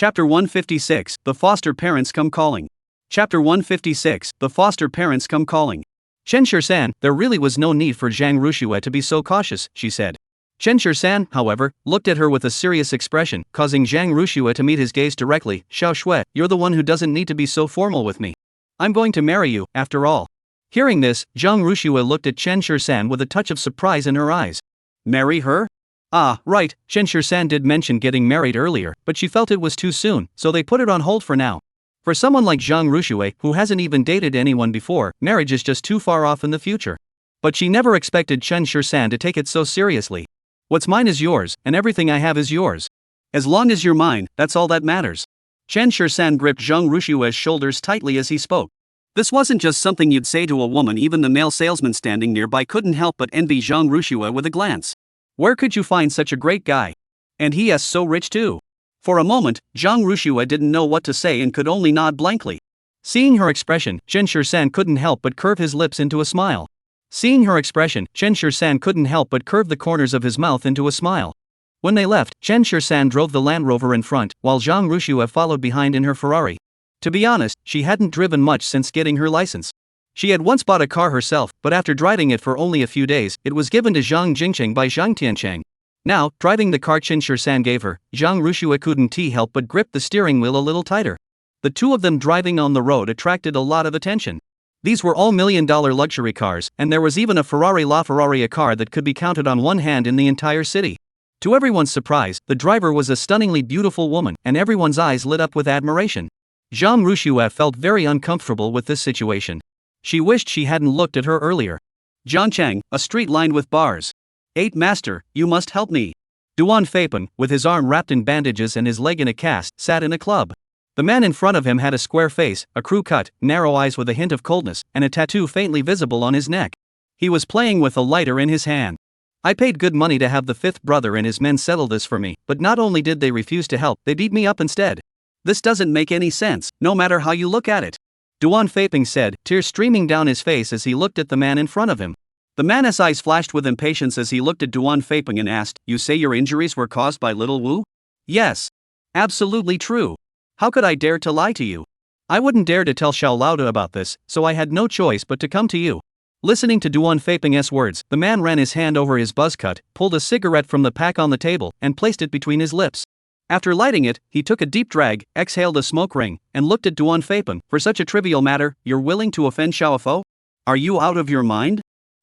Chapter 156, The Foster Parents Come Calling. Chapter 156, The Foster Parents Come Calling. Chen Shir-san, there really was no need for Zhang Rushue to be so cautious, she said. Chen Shir-san, however, looked at her with a serious expression, causing Zhang Rushue to meet his gaze directly. Xiao Shui, you're the one who doesn't need to be so formal with me. I'm going to marry you, after all. Hearing this, Zhang Rushue looked at Chen Shir-san with a touch of surprise in her eyes. Marry her? Ah, right, Chen Shir-san did mention getting married earlier, but she felt it was too soon, so they put it on hold for now. For someone like Zhang Rushue, who hasn't even dated anyone before, marriage is just too far off in the future. But she never expected Chen Shir-san to take it so seriously. What's mine is yours, and everything I have is yours. As long as you're mine, that's all that matters. Chen Shir-san gripped Zhang Rushue's shoulders tightly as he spoke. This wasn't just something you'd say to a woman. Even the male salesman standing nearby couldn't help but envy Zhang Rushue with a glance. Where could you find such a great guy? And he is so rich too. For a moment, Zhang Rushue didn't know what to say and could only nod blankly. Seeing her expression, Chen Shir-san couldn't help but curve his lips into a smile. Seeing her expression, Chen Shir-san couldn't help but curve the corners of his mouth into a smile. When they left, Chen Shir-san drove the Land Rover in front, while Zhang Rushue followed behind in her Ferrari. To be honest, she hadn't driven much since getting her license. She had once bought a car herself, but after driving it for only a few days, it was given to Zhang Jingcheng by Zhang Tiancheng. Now, driving the car Chen Shir-san gave her, Zhang Rushue couldn't help but grip the steering wheel a little tighter. The two of them driving on the road attracted a lot of attention. These were all million-dollar luxury cars, and there was even a Ferrari LaFerrari, a car that could be counted on one hand in the entire city. To everyone's surprise, the driver was a stunningly beautiful woman, and everyone's eyes lit up with admiration. Zhang Rushue felt very uncomfortable with this situation. She wished she hadn't looked at her earlier. Jiangcheng, a street lined with bars. 8 Master, you must help me. Duan Feipeng, with his arm wrapped in bandages and his leg in a cast, sat in a club. The man in front of him had a square face, a crew cut, narrow eyes with a hint of coldness, and a tattoo faintly visible on his neck. He was playing with a lighter in his hand. I paid good money to have the 5th brother and his men settle this for me, but not only did they refuse to help, they beat me up instead. This doesn't make any sense, no matter how you look at it. Duan Feipeng said, tears streaming down his face as he looked at the man in front of him. The man's eyes flashed with impatience as he looked at Duan Feipeng and asked, you say your injuries were caused by Little Wu? Yes. Absolutely true. How could I dare to lie to you? I wouldn't dare to tell Xiao Lauda about this, so I had no choice but to come to you. Listening to Duan Feipeng's words, the man ran his hand over his buzz cut, pulled a cigarette from the pack on the table, and placed it between his lips. After lighting it, he took a deep drag, exhaled a smoke ring, and looked at Duan Feipeng. For such a trivial matter, you're willing to offend Xiaofo? Are you out of your mind?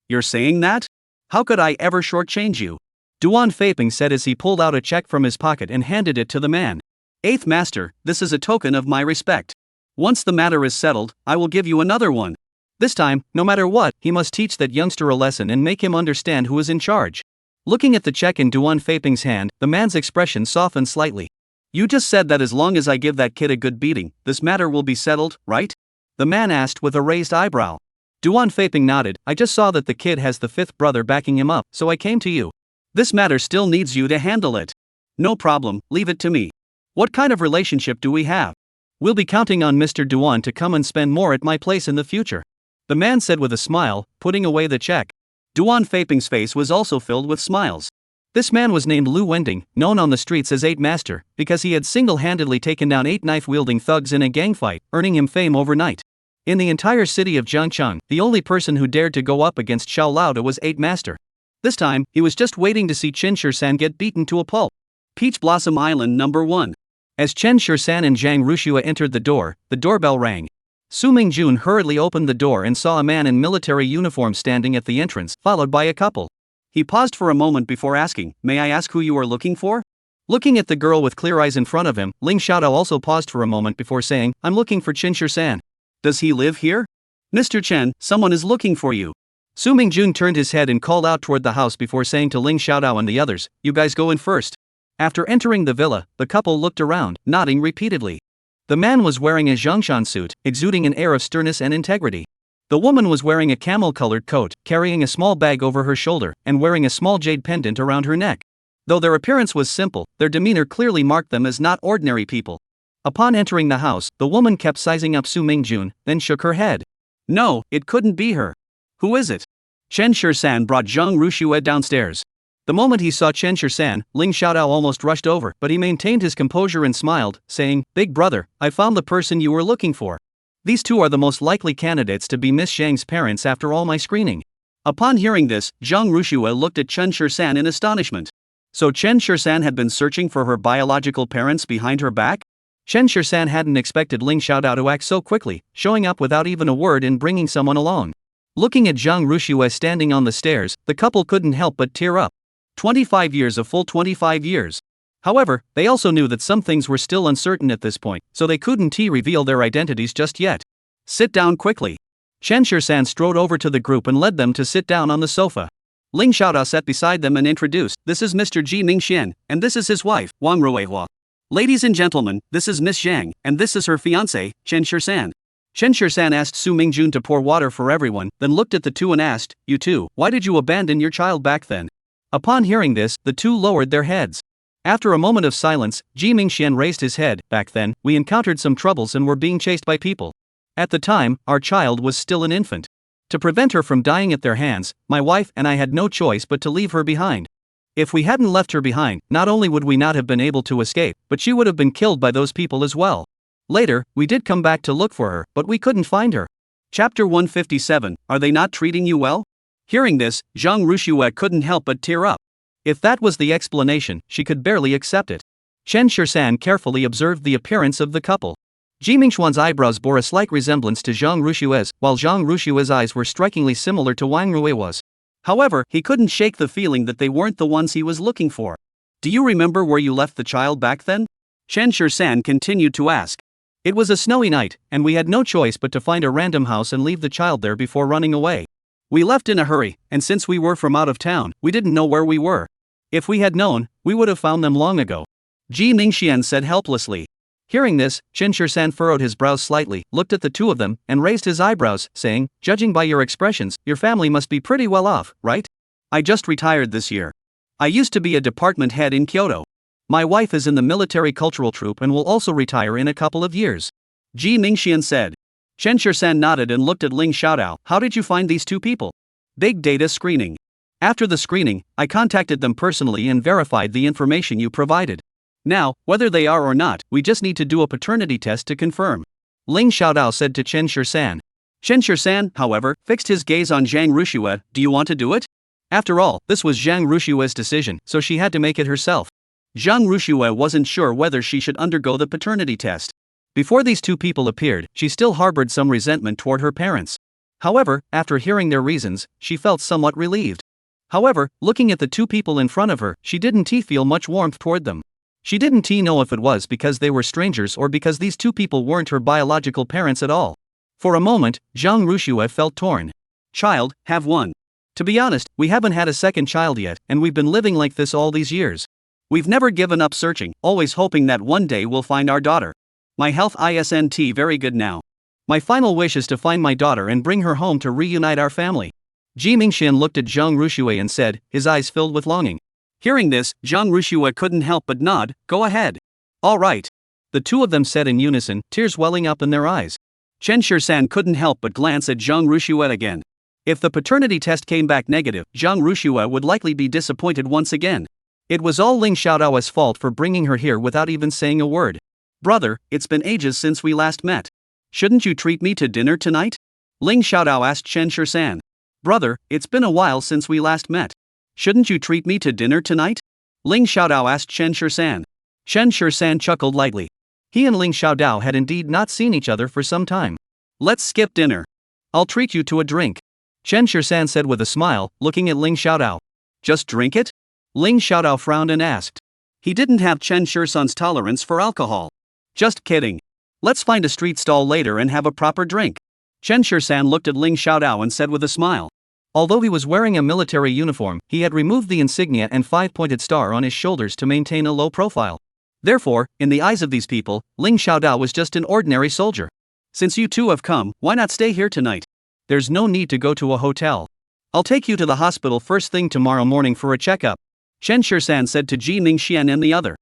You're saying that? How could I ever shortchange you? Duan Feipeng said as he pulled out a check from his pocket and handed it to the man. 8th Master, this is a token of my respect. Once the matter is settled, I will give you another one. This time, no matter what, he must teach that youngster a lesson and make him understand who is in charge. Looking at the check in Duan Feipeng's hand, the man's expression softened slightly. You just said that as long as I give that kid a good beating, this matter will be settled, right? The man asked with a raised eyebrow. Duan Feipeng nodded. I just saw that the kid has the 5th brother backing him up, so I came to you. This matter still needs you to handle it. No problem, leave it to me. What kind of relationship do we have? We'll be counting on Mr. Duan to come and spend more at my place in the future. The man said with a smile, putting away the check. Duan Feipeng's face was also filled with smiles. This man was named Lu Wending, known on the streets as 8 Master, because he had single-handedly taken down 8 knife-wielding thugs in a gang fight, earning him fame overnight. In the entire city of Jiangcheng, the only person who dared to go up against Xiao Lauda was 8 Master. This time, he was just waiting to see Chen Shir-san get beaten to a pulp. Peach Blossom Island number 1. As Chen Shir-san and Zhang Rushue entered the doorbell rang. Su Mingjun hurriedly opened the door and saw a man in military uniform standing at the entrance, followed by a couple. He paused for a moment before asking, may I ask who you are looking for? Looking at the girl with clear eyes in front of him, Ling Xiaodao also paused for a moment before saying, I'm looking for Chen Shir-san. Does he live here? Mr. Chen, someone is looking for you. Su Mingjun turned his head and called out toward the house before saying to Ling Xiaodao and the others, you guys go in first. After entering the villa, the couple looked around, nodding repeatedly. The man was wearing a Zhongshan suit, exuding an air of sternness and integrity. The woman was wearing a camel-colored coat, carrying a small bag over her shoulder, and wearing a small jade pendant around her neck. Though their appearance was simple, their demeanor clearly marked them as not ordinary people. Upon entering the house, the woman kept sizing up Su Mingjun, then shook her head. No, it couldn't be her. Who is it? Chen Shir-san brought Zhang Rushue downstairs. The moment he saw Chen Shisan, Ling Xiaodao almost rushed over, but he maintained his composure and smiled, saying, "Big brother, I found the person you were looking for. These two are the most likely candidates to be Miss Zhang's parents after all my screening." Upon hearing this, Zhang Rushue looked at Chen Shisan in astonishment. So Chen Shisan had been searching for her biological parents behind her back? Chen Shisan hadn't expected Ling Xiaodao to act so quickly, showing up without even a word and bringing someone along. Looking at Zhang Rushue standing on the stairs, the couple couldn't help but tear up. 25 years, a full 25 years. However, they also knew that some things were still uncertain at this point, so they couldn't reveal their identities just yet. "Sit down quickly." Chen Shisan strode over to the group and led them to sit down on the sofa. Ling Xiaodao sat beside them and introduced, "This is Mr. Ji Mingxian, and this is his wife, Wang Ruihua. Ladies and gentlemen, this is Miss Zhang, and this is her fiancé, Chen Shisan." Chen Shisan asked Su Mingjun to pour water for everyone, then looked at the two and asked, "You two, why did you abandon your child back then?" Upon hearing this, the two lowered their heads. After a moment of silence, Ji Mingxian raised his head. "Back then, we encountered some troubles and were being chased by people. At the time, our child was still an infant. To prevent her from dying at their hands, my wife and I had no choice but to leave her behind. If we hadn't left her behind, not only would we not have been able to escape, but she would have been killed by those people as well. Later, we did come back to look for her, but we couldn't find her." Chapter 157, Are They Not Treating You Well? Hearing this, Zhang Rushue couldn't help but tear up. If that was the explanation, she could barely accept it. Chen Shisan carefully observed the appearance of the couple. Ji Mingxuan's eyebrows bore a slight resemblance to Zhang Rushue's, while Zhang Rushue's eyes were strikingly similar to Wang Ruihua's. However, he couldn't shake the feeling that they weren't the ones he was looking for. "Do you remember where you left the child back then?" Chen Shisan continued to ask. "It was a snowy night, and we had no choice but to find a random house and leave the child there before running away. We left in a hurry, and since we were from out of town, we didn't know where we were. If we had known, we would have found them long ago," Ji Mingxian said helplessly. Hearing this, Chen Shisan furrowed his brows slightly, looked at the two of them, and raised his eyebrows, saying, "Judging by your expressions, your family must be pretty well off, right? I just retired this year. I used to be a department head in Kyoto. My wife is in the military cultural troupe and will also retire in a couple of years," Ji Mingxian said. Chen Shisan nodded and looked at Ling Xiaodao. "How did you find these two people?" "Big data screening. After the screening, I contacted them personally and verified the information you provided. Now, whether they are or not, we just need to do a paternity test to confirm," Ling Xiaodao said to Chen Shisan. Chen Shisan, however, fixed his gaze on Zhang Rushue. "Do you want to do it?" After all, this was Zhang Rushue's decision, so she had to make it herself. Zhang Rushue wasn't sure whether she should undergo the paternity test. Before these two people appeared, she still harbored some resentment toward her parents. However, after hearing their reasons, she felt somewhat relieved. However, looking at the two people in front of her, she didn't feel much warmth toward them. She didn't know if it was because they were strangers or because these two people weren't her biological parents at all. For a moment, Zhang Rushue felt torn. "Child, have one. To be honest, we haven't had a second child yet, and we've been living like this all these years. We've never given up searching, always hoping that one day we'll find our daughter. My health isn't very good now. My final wish is to find my daughter and bring her home to reunite our family." Ji Mingxian looked at Zhang Rushue and said, his eyes filled with longing. Hearing this, Zhang Rushue couldn't help but nod. "Go ahead." "All right," the two of them said in unison, tears welling up in their eyes. Chen Shisan couldn't help but glance at Zhang Rushue again. If the paternity test came back negative, Zhang Rushue would likely be disappointed once again. It was all Ling Xiaodao's fault for bringing her here without even saying a word. "Brother, it's been ages since we last met. Shouldn't you treat me to dinner tonight?" Ling Xiaodao asked Chen Shisan. "Brother, it's been a while since we last met. Shouldn't you treat me to dinner tonight?" Ling Xiaodao asked Chen Shisan. Chen Shisan chuckled lightly. He and Ling Xiaodao had indeed not seen each other for some time. "Let's skip dinner. I'll treat you to a drink," Chen Shisan said with a smile, looking at Ling Xiaodao. "Just drink it?" Ling Xiaodao frowned and asked. He didn't have Chen Shisan's tolerance for alcohol. "Just kidding. Let's find a street stall later and have a proper drink." Chen Shisan looked at Ling Xiaodao and said with a smile. Although he was wearing a military uniform, he had removed the insignia and five-pointed star on his shoulders to maintain a low profile. Therefore, in the eyes of these people, Ling Xiaodao was just an ordinary soldier. "Since you two have come, why not stay here tonight? There's no need to go to a hotel. I'll take you to the hospital first thing tomorrow morning for a checkup," Chen Shisan said to Ji Mingxian and the other.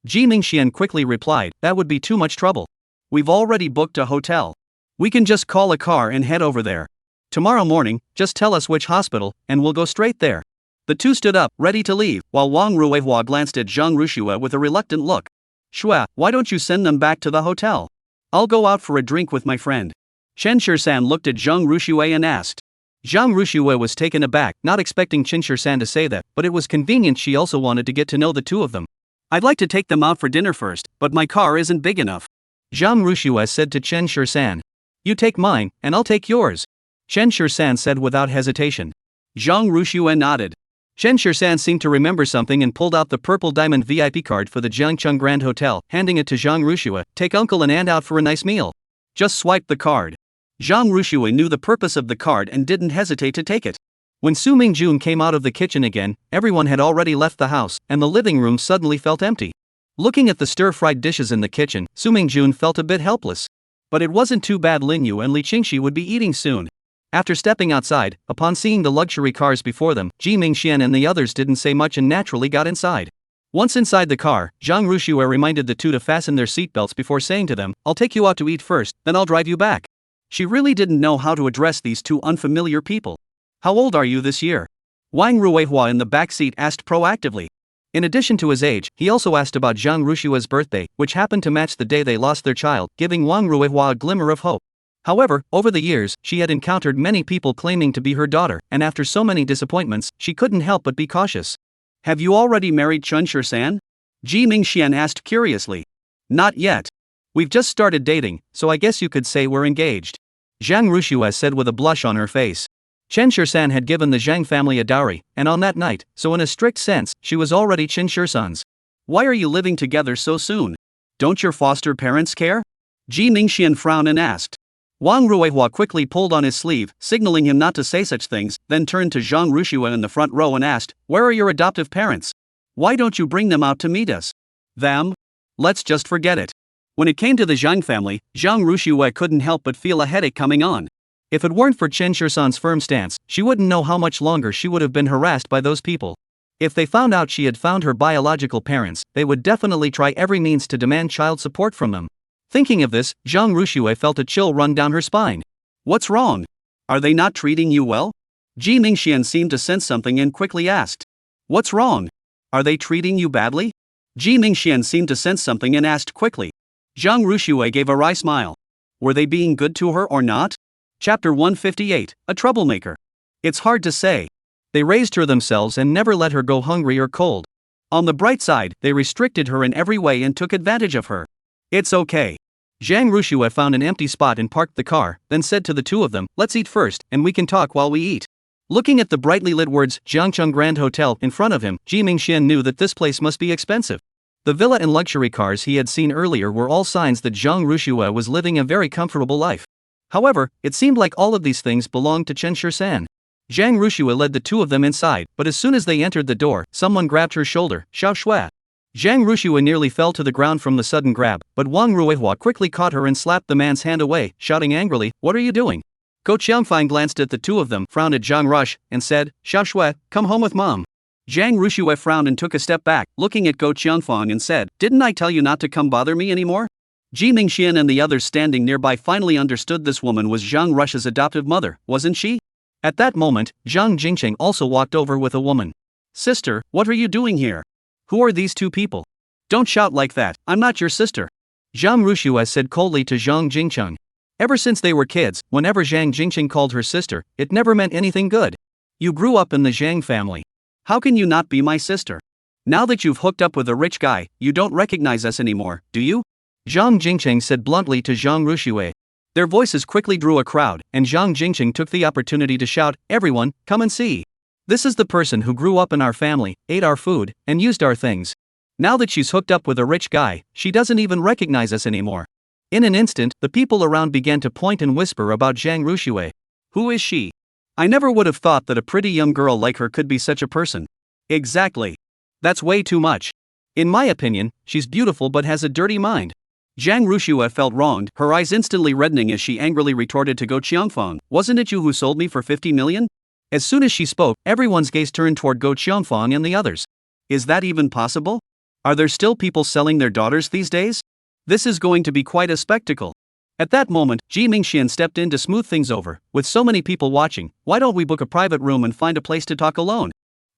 Ji Mingxian quickly replied, "That would be too much trouble. We've already booked a hotel. We can just call a car and head over there. Tomorrow morning, just tell us which hospital, and we'll go straight there." The two stood up, ready to leave, while Wang Ruihua glanced at Zhang Rushue with a reluctant look. Shua, why don't you send them back to the hotel? I'll go out for a drink with my friend. Chen Shirsan looked at Zhang Rushue and asked. Zhang Rushue was taken aback, not expecting Chen Shirsan to say that, but it was convenient she also wanted to get to know the two of them. I'd like to take them out for dinner first, but my car isn't big enough. Zhang Rushue said to Chen Shirsan. You take mine, and I'll take yours. Chen Shirsan said without hesitation. Zhang Rushue nodded. Chen Shirsan seemed to remember something and pulled out the purple diamond VIP card for the Jiangcheng Grand Hotel, handing it to Zhang Rushue. Take uncle and aunt out for a nice meal. Just swipe the card. Zhang Rushue knew the purpose of the card and didn't hesitate to take it. When Su Mingjun came out of the kitchen again, everyone had already left the house, and the living room suddenly felt empty. Looking at the stir-fried dishes in the kitchen, Su Mingjun felt a bit helpless. But it wasn't too bad. Lin Yu and Li Qingxi would be eating soon. After stepping outside, upon seeing the luxury cars before them, Ji Mingxian and the others didn't say much and naturally got inside. Once inside the car, Zhang Rushue reminded the two to fasten their seatbelts before saying to them, I'll take you out to eat first, then I'll drive you back. She really didn't know how to address these two unfamiliar people. How old are you this year? Wang Ruihua in the back seat asked proactively. In addition to his age, he also asked about Zhang Rushue's birthday, which happened to match the day they lost their child, giving Wang Ruihua a glimmer of hope. However, over the years, she had encountered many people claiming to be her daughter, and after so many disappointments, she couldn't help but be cautious. Have you already married Chen Shirsan? Ji Mingxian asked curiously. Not yet. We've just started dating, so I guess you could say we're engaged. Zhang Rushue said with a blush on her face. Chen Shirsan had given the Zhang family a dowry, and on that night, so in a strict sense, she was already Chen Shirsan's. Why are you living together so soon? Don't your foster parents care? Ji Mingxian frowned and asked. Wang Ruihua quickly pulled on his sleeve, signaling him not to say such things, then turned to Zhang Rushue in the front row and asked, Where are your adoptive parents? Why don't you bring them out to meet us? Them? Let's just forget it. When it came to the Zhang family, Zhang Rushue couldn't help but feel a headache coming on. If it weren't for Chen Shirsan's firm stance, she wouldn't know how much longer she would have been harassed by those people. If they found out she had found her biological parents, they would definitely try every means to demand child support from them. Thinking of this, Zhang Rushue felt a chill run down her spine. What's wrong? Are they not treating you well? Ji Mingxian seemed to sense something and quickly asked. What's wrong? Are they treating you badly? Ji Mingxian seemed to sense something and asked quickly. Zhang Rushue gave a wry smile. Were they being good to her or not? Chapter 158, A Troublemaker. It's hard to say. They raised her themselves and never let her go hungry or cold. On the bright side, they restricted her in every way and took advantage of her. It's okay. Zhang Rushue found an empty spot and parked the car, then said to the two of them, Let's eat first, and we can talk while we eat. Looking at the brightly lit words, Jiangcheng Grand Hotel, in front of him, Ji Mingxian knew that this place must be expensive. The villa and luxury cars he had seen earlier were all signs that Zhang Rushue was living a very comfortable life. However, it seemed like all of these things belonged to Chen Shirsan. Zhang Rushue led the two of them inside, but as soon as they entered the door, someone grabbed her shoulder, Xiao Shui. Zhang Rushue nearly fell to the ground from the sudden grab, but Wang Ruihua quickly caught her and slapped the man's hand away, shouting angrily, What are you doing? Go Qiangfang glanced at the two of them, frowned at Zhang Rush, and said, Xiao Shui, come home with mom. Zhang Rushue frowned and took a step back, looking at Go Qiangfang and said, Didn't I tell you not to come bother me anymore? Ji Mingxian and the others standing nearby finally understood this woman was Zhang Rush's adoptive mother, wasn't she? At that moment, Zhang Jingqing also walked over with a woman. Sister, what are you doing here? Who are these two people? Don't shout like that, I'm not your sister. Zhang Rushue said coldly to Zhang Jingqing. Ever since they were kids, whenever Zhang Jingqing called her sister, it never meant anything good. You grew up in the Zhang family. How can you not be my sister? Now that you've hooked up with a rich guy, you don't recognize us anymore, do you? Zhang Jingqing said bluntly to Zhang Rushue. Their voices quickly drew a crowd, and Zhang Jingqing took the opportunity to shout, Everyone, come and see. This is the person who grew up in our family, ate our food, and used our things. Now that she's hooked up with a rich guy, she doesn't even recognize us anymore. In an instant, the people around began to point and whisper about Zhang Rushue. Who is she? I never would have thought that a pretty young girl like her could be such a person. Exactly. That's way too much. In my opinion, she's beautiful but has a dirty mind. Zhang Rushue felt wronged, her eyes instantly reddening as she angrily retorted to Go Qiangfang, Wasn't it you who sold me for 50 million? As soon as she spoke, everyone's gaze turned toward Go Qiangfang and the others. Is that even possible? Are there still people selling their daughters these days? This is going to be quite a spectacle. At that moment, Ji Mingxian stepped in to smooth things over. With so many people watching, why don't we book a private room and find a place to talk alone?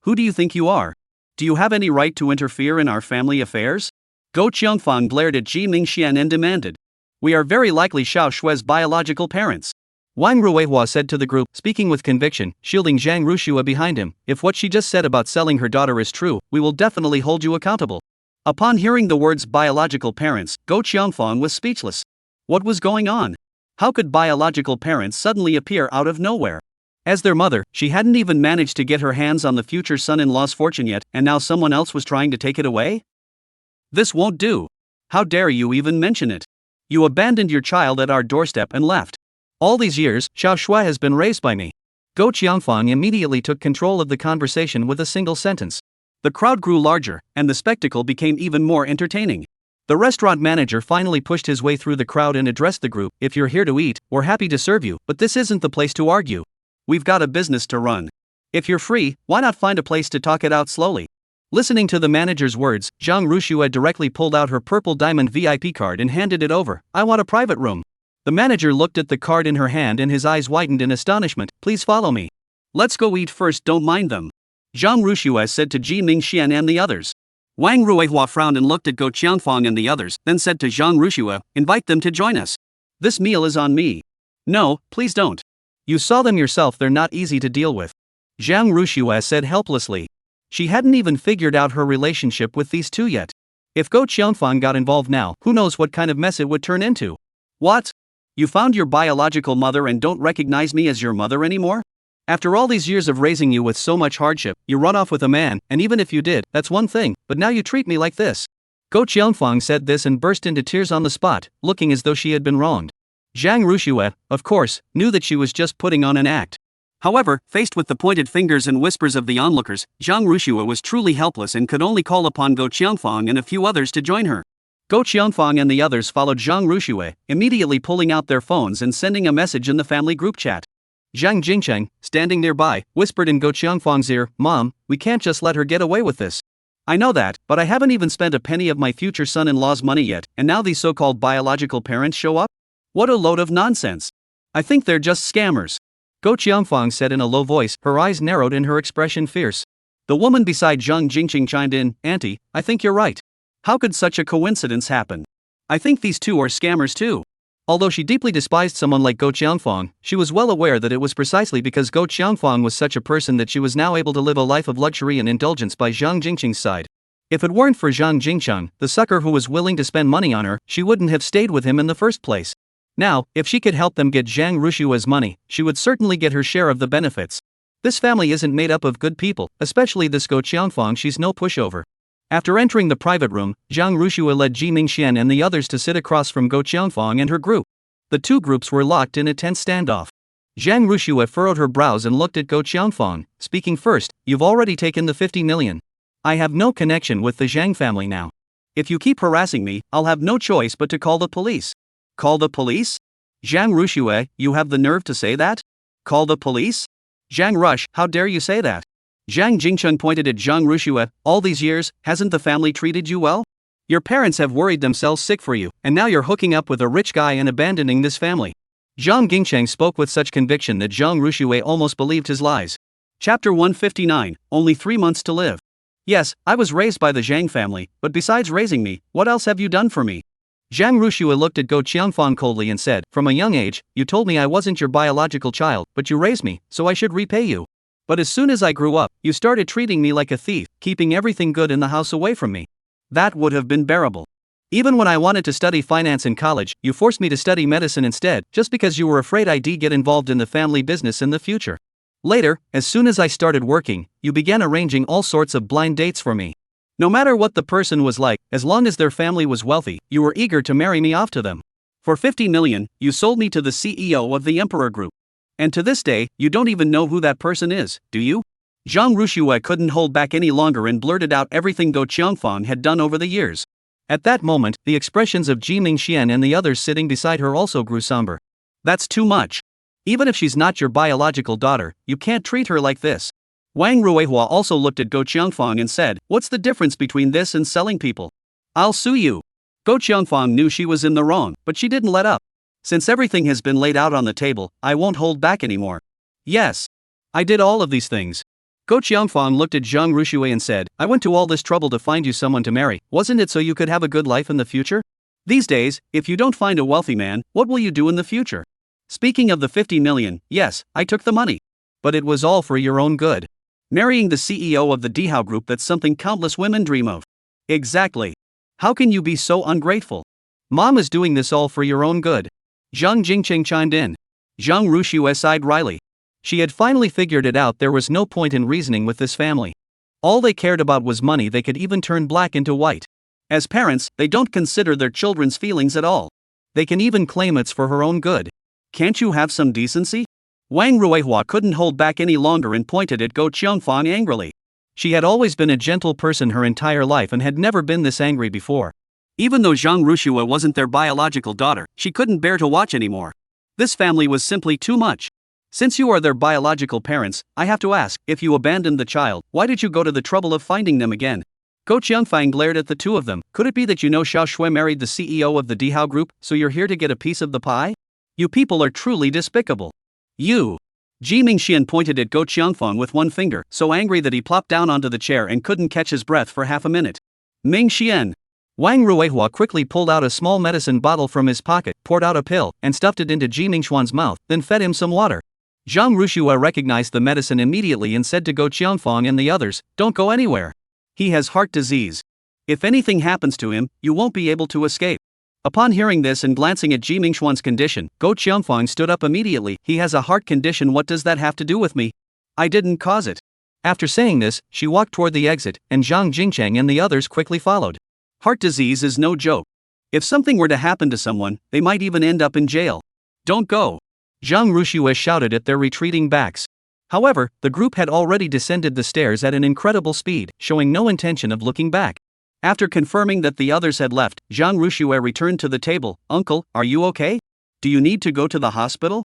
Who do you think you are? Do you have any right to interfere in our family affairs? Go Qiangfang glared at Ji Mingxian and demanded. We are very likely Xiao Shue's biological parents. Wang Ruihua said to the group, speaking with conviction, shielding Zhang Rushua behind him. If what she just said about selling her daughter is true, we will definitely hold you accountable. Upon hearing the words biological parents, Go Qiangfang was speechless. What was going on? How could biological parents suddenly appear out of nowhere? As their mother, she hadn't even managed to get her hands on the future son-in-law's fortune yet, and now someone else was trying to take it away? This won't do. How dare you even mention it? You abandoned your child at our doorstep and left. All these years, Xiao Shui has been raised by me. Go Qiangfang immediately took control of the conversation with a single sentence. The crowd grew larger, and the spectacle became even more entertaining. The restaurant manager finally pushed his way through the crowd and addressed the group. If you're here to eat, we're happy to serve you, but this isn't the place to argue. We've got a business to run. If you're free, why not find a place to talk it out slowly? Listening to the manager's words, Zhang Rushua directly pulled out her purple diamond VIP card and handed it over. I want a private room. The manager looked at the card in her hand and his eyes widened in astonishment. Please follow me. Let's go eat first, don't mind them. Zhang Rushua said to Ji Mingxian and the others. Wang Ruihua frowned and looked at Go Qiangfang and the others, then said to Zhang Rushua, invite them to join us. This meal is on me. No, please don't. You saw them yourself, they're not easy to deal with. Zhang Rushua said helplessly. She hadn't even figured out her relationship with these two yet. If Go Qiangfang got involved now, who knows what kind of mess it would turn into. What? You found your biological mother and don't recognize me as your mother anymore? After all these years of raising you with so much hardship, you run off with a man, and even if you did, that's one thing, but now you treat me like this. Go Qiangfang said this and burst into tears on the spot, looking as though she had been wronged. Zhang Rushua, of course, knew that she was just putting on an act. However, faced with the pointed fingers and whispers of the onlookers, Zhang Rushua was truly helpless and could only call upon Go Qiangfang and a few others to join her. Go Qiangfang and the others followed Zhang Rushua, immediately pulling out their phones and sending a message in the family group chat. Zhang Jingcheng, standing nearby, whispered in Go Qiangfang's ear, Mom, we can't just let her get away with this. I know that, but I haven't even spent a penny of my future son-in-law's money yet, and now these so-called biological parents show up? What a load of nonsense. I think they're just scammers. Go Qiangfang said in a low voice, her eyes narrowed and her expression fierce. The woman beside Zhang Jingcheng chimed in, Auntie, I think you're right. How could such a coincidence happen? I think these two are scammers too. Although she deeply despised someone like Go Qiangfang, she was well aware that it was precisely because Go Qiangfang was such a person that she was now able to live a life of luxury and indulgence by Zhang Jingcheng's side. If it weren't for Zhang Jingcheng, the sucker who was willing to spend money on her, she wouldn't have stayed with him in the first place. Now, if she could help them get Zhang Rushua's money, she would certainly get her share of the benefits. This family isn't made up of good people, especially this Go Qiangfang, she's no pushover. After entering the private room, Zhang Rushua led Ji Mingxian and the others to sit across from Go Qiangfang and her group. The two groups were locked in a tense standoff. Zhang Rushua furrowed her brows and looked at Go Qiangfang, speaking first, you've already taken the 50 million. I have no connection with the Zhang family now. If you keep harassing me, I'll have no choice but to call the police. Call the police? Zhang Rushua, you have the nerve to say that? Call the police? Zhang Rush, how dare you say that? Zhang Jingcheng pointed at Zhang Rushua, all these years, hasn't the family treated you well? Your parents have worried themselves sick for you, and now you're hooking up with a rich guy and abandoning this family. Zhang Jingcheng spoke with such conviction that Zhang Rushua almost believed his lies. Chapter 159, only 3 months to live. Yes, I was raised by the Zhang family, but besides raising me, what else have you done for me? Zhang Rushua looked at Go Qiangfang coldly and said, from a young age, you told me I wasn't your biological child, but you raised me, so I should repay you. But as soon as I grew up, you started treating me like a thief, keeping everything good in the house away from me. That would have been bearable. Even when I wanted to study finance in college, you forced me to study medicine instead, just because you were afraid I'd get involved in the family business in the future. Later, as soon as I started working, you began arranging all sorts of blind dates for me. No matter what the person was like, as long as their family was wealthy, you were eager to marry me off to them. For 50 million, you sold me to the CEO of the Emperor Group. And to this day, you don't even know who that person is, do you? Zhang Rushua couldn't hold back any longer and blurted out everything Go Qiangfang had done over the years. At that moment, the expressions of Ji Mingxian and the others sitting beside her also grew somber. That's too much. Even if she's not your biological daughter, you can't treat her like this. Wang Ruihua also looked at Go Qiangfang and said, what's the difference between this and selling people? I'll sue you. Go Qiangfang knew she was in the wrong, but she didn't let up. Since everything has been laid out on the table, I won't hold back anymore. Yes. I did all of these things. Go Qiangfang looked at Zhang Ruxue and said, I went to all this trouble to find you someone to marry, wasn't it so you could have a good life in the future? These days, if you don't find a wealthy man, what will you do in the future? Speaking of the 50 million, yes, I took the money. But it was all for your own good. Marrying the CEO of the Dihao Group, that's something countless women dream of. Exactly. How can you be so ungrateful? Mom is doing this all for your own good. Zhang Jingqing chimed in. Zhang Ruxue sighed wryly. She had finally figured it out, there was no point in reasoning with this family. All they cared about was money, they could even turn black into white. As parents, they don't consider their children's feelings at all. They can even claim it's for her own good. Can't you have some decency? Wang Ruihua couldn't hold back any longer and pointed at Go Qiangfang angrily. She had always been a gentle person her entire life and had never been this angry before. Even though Zhang Ruxue wasn't their biological daughter, she couldn't bear to watch anymore. This family was simply too much. Since you are their biological parents, I have to ask, if you abandoned the child, why did you go to the trouble of finding them again? Go Qiangfang glared at the two of them. Could it be that you know Xiao Shui married the CEO of the Dihao Group, so you're here to get a piece of the pie? You people are truly despicable. You. Ji Mingxian pointed at Go Qiangfang with one finger, so angry that he plopped down onto the chair and couldn't catch his breath for half a minute. Mingxian. Wang Ruihua quickly pulled out a small medicine bottle from his pocket, poured out a pill, and stuffed it into Ji Mingxian's mouth, then fed him some water. Zhang Ruxue recognized the medicine immediately and said to Go Qiangfang and the others, don't go anywhere. He has heart disease. If anything happens to him, you won't be able to escape. Upon hearing this and glancing at Ji Mingxuan's condition, Go Qiangfang stood up immediately. He has a heart condition, what does that have to do with me? I didn't cause it. After saying this, she walked toward the exit, and Zhang Jingcheng and the others quickly followed. Heart disease is no joke. If something were to happen to someone, they might even end up in jail. Don't go. Zhang Ruxue shouted at their retreating backs. However, the group had already descended the stairs at an incredible speed, showing no intention of looking back. After confirming that the others had left, Zhang Ruxue returned to the table. Uncle, are you okay? Do you need to go to the hospital?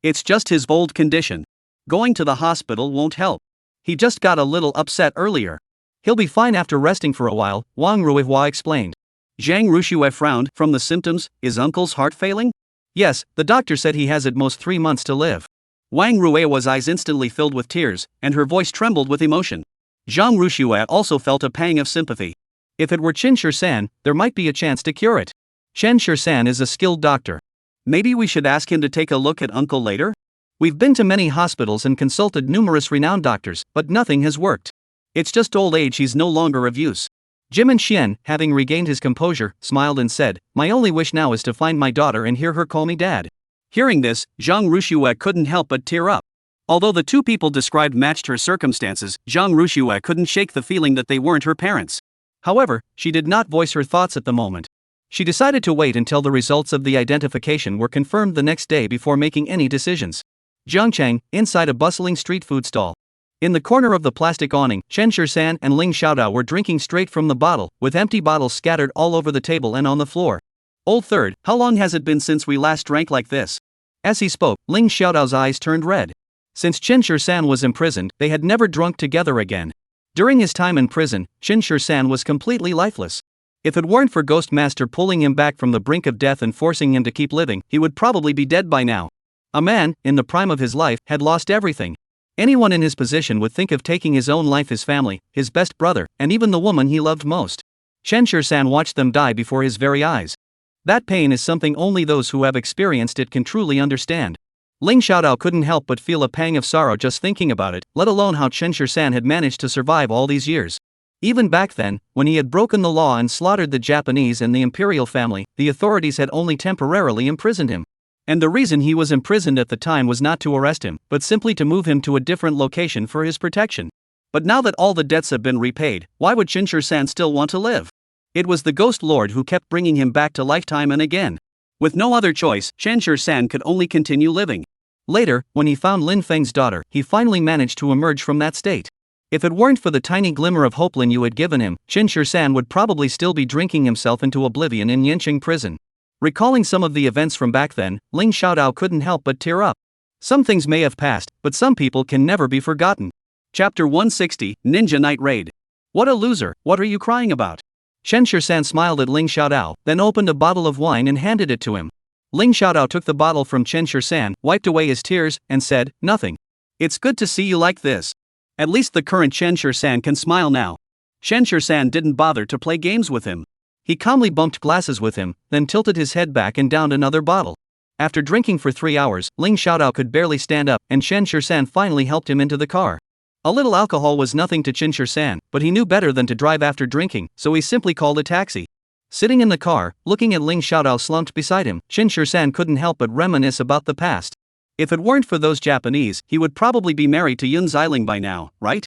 It's just his old condition. Going to the hospital won't help. He just got a little upset earlier. He'll be fine after resting for a while, Wang Ruihua explained. Zhang Ruxue frowned. From the symptoms, is uncle's heart failing? Yes, the doctor said he has at most 3 months to live. Wang Ruihua's eyes instantly filled with tears, and her voice trembled with emotion. Zhang Ruxue also felt a pang of sympathy. If it were Chen Shisan, there might be a chance to cure it. Chen Shisan is a skilled doctor. Maybe we should ask him to take a look at uncle later? We've been to many hospitals and consulted numerous renowned doctors, but nothing has worked. It's just old age, he's no longer of use. Jimin Xian, having regained his composure, smiled and said, my only wish now is to find my daughter and hear her call me dad. Hearing this, Zhang Ruxue couldn't help but tear up. Although the two people described matched her circumstances, Zhang Ruxue couldn't shake the feeling that they weren't her parents. However, she did not voice her thoughts at the moment. She decided to wait until the results of the identification were confirmed the next day before making any decisions. Jiangcheng, inside a bustling street food stall. In the corner of the plastic awning, Chen Shisan and Ling Xiaodao were drinking straight from the bottle, with empty bottles scattered all over the table and on the floor. Old third, how long has it been since we last drank like this? As he spoke, Ling Xiaodao's eyes turned red. Since Chen Shisan was imprisoned, they had never drunk together again. During his time in prison, Chen Shisan was completely lifeless. If it weren't for Ghost Master pulling him back from the brink of death and forcing him to keep living, he would probably be dead by now. A man, in the prime of his life, had lost everything. Anyone in his position would think of taking his own life, his family, his best brother, and even the woman he loved most. Chen Shisan watched them die before his very eyes. That pain is something only those who have experienced it can truly understand. Ling Xiaodao couldn't help but feel a pang of sorrow just thinking about it, let alone how Chen Shisan had managed to survive all these years. Even back then, when he had broken the law and slaughtered the Japanese and the imperial family, the authorities had only temporarily imprisoned him. And the reason he was imprisoned at the time was not to arrest him, but simply to move him to a different location for his protection. But now that all the debts have been repaid, why would Chen Shisan still want to live? It was the Ghost Lord who kept bringing him back to life time and again. With no other choice, Chen Shisan could only continue living. Later, when he found Lin Feng's daughter, he finally managed to emerge from that state. If it weren't for the tiny glimmer of hope Lin Yu had given him, Chen Shisan would probably still be drinking himself into oblivion in Yanqing prison. Recalling some of the events from back then, Ling Xiaodao couldn't help but tear up. Some things may have passed, but some people can never be forgotten. Chapter 160, Ninja Night Raid. What a loser, what are you crying about? Chen Shisan smiled at Ling Xiaodao, then opened a bottle of wine and handed it to him. Ling Xiaodao took the bottle from Chen Shisan, wiped away his tears, and said, nothing. It's good to see you like this. At least the current Chen Shur-san can smile now. Chen Shur-san didn't bother to play games with him. He calmly bumped glasses with him, then tilted his head back and downed another bottle. After drinking for 3 hours, Ling Xiaodao could barely stand up, and Chen Shur-san finally helped him into the car. A little alcohol was nothing to Chen Shur-san, but he knew better than to drive after drinking, so he simply called a taxi. Sitting in the car, looking at Ling Xiaodao slumped beside him, Chen Shur-san couldn't help but reminisce about the past. If it weren't for those Japanese, he would probably be married to Yun Xiling by now, right?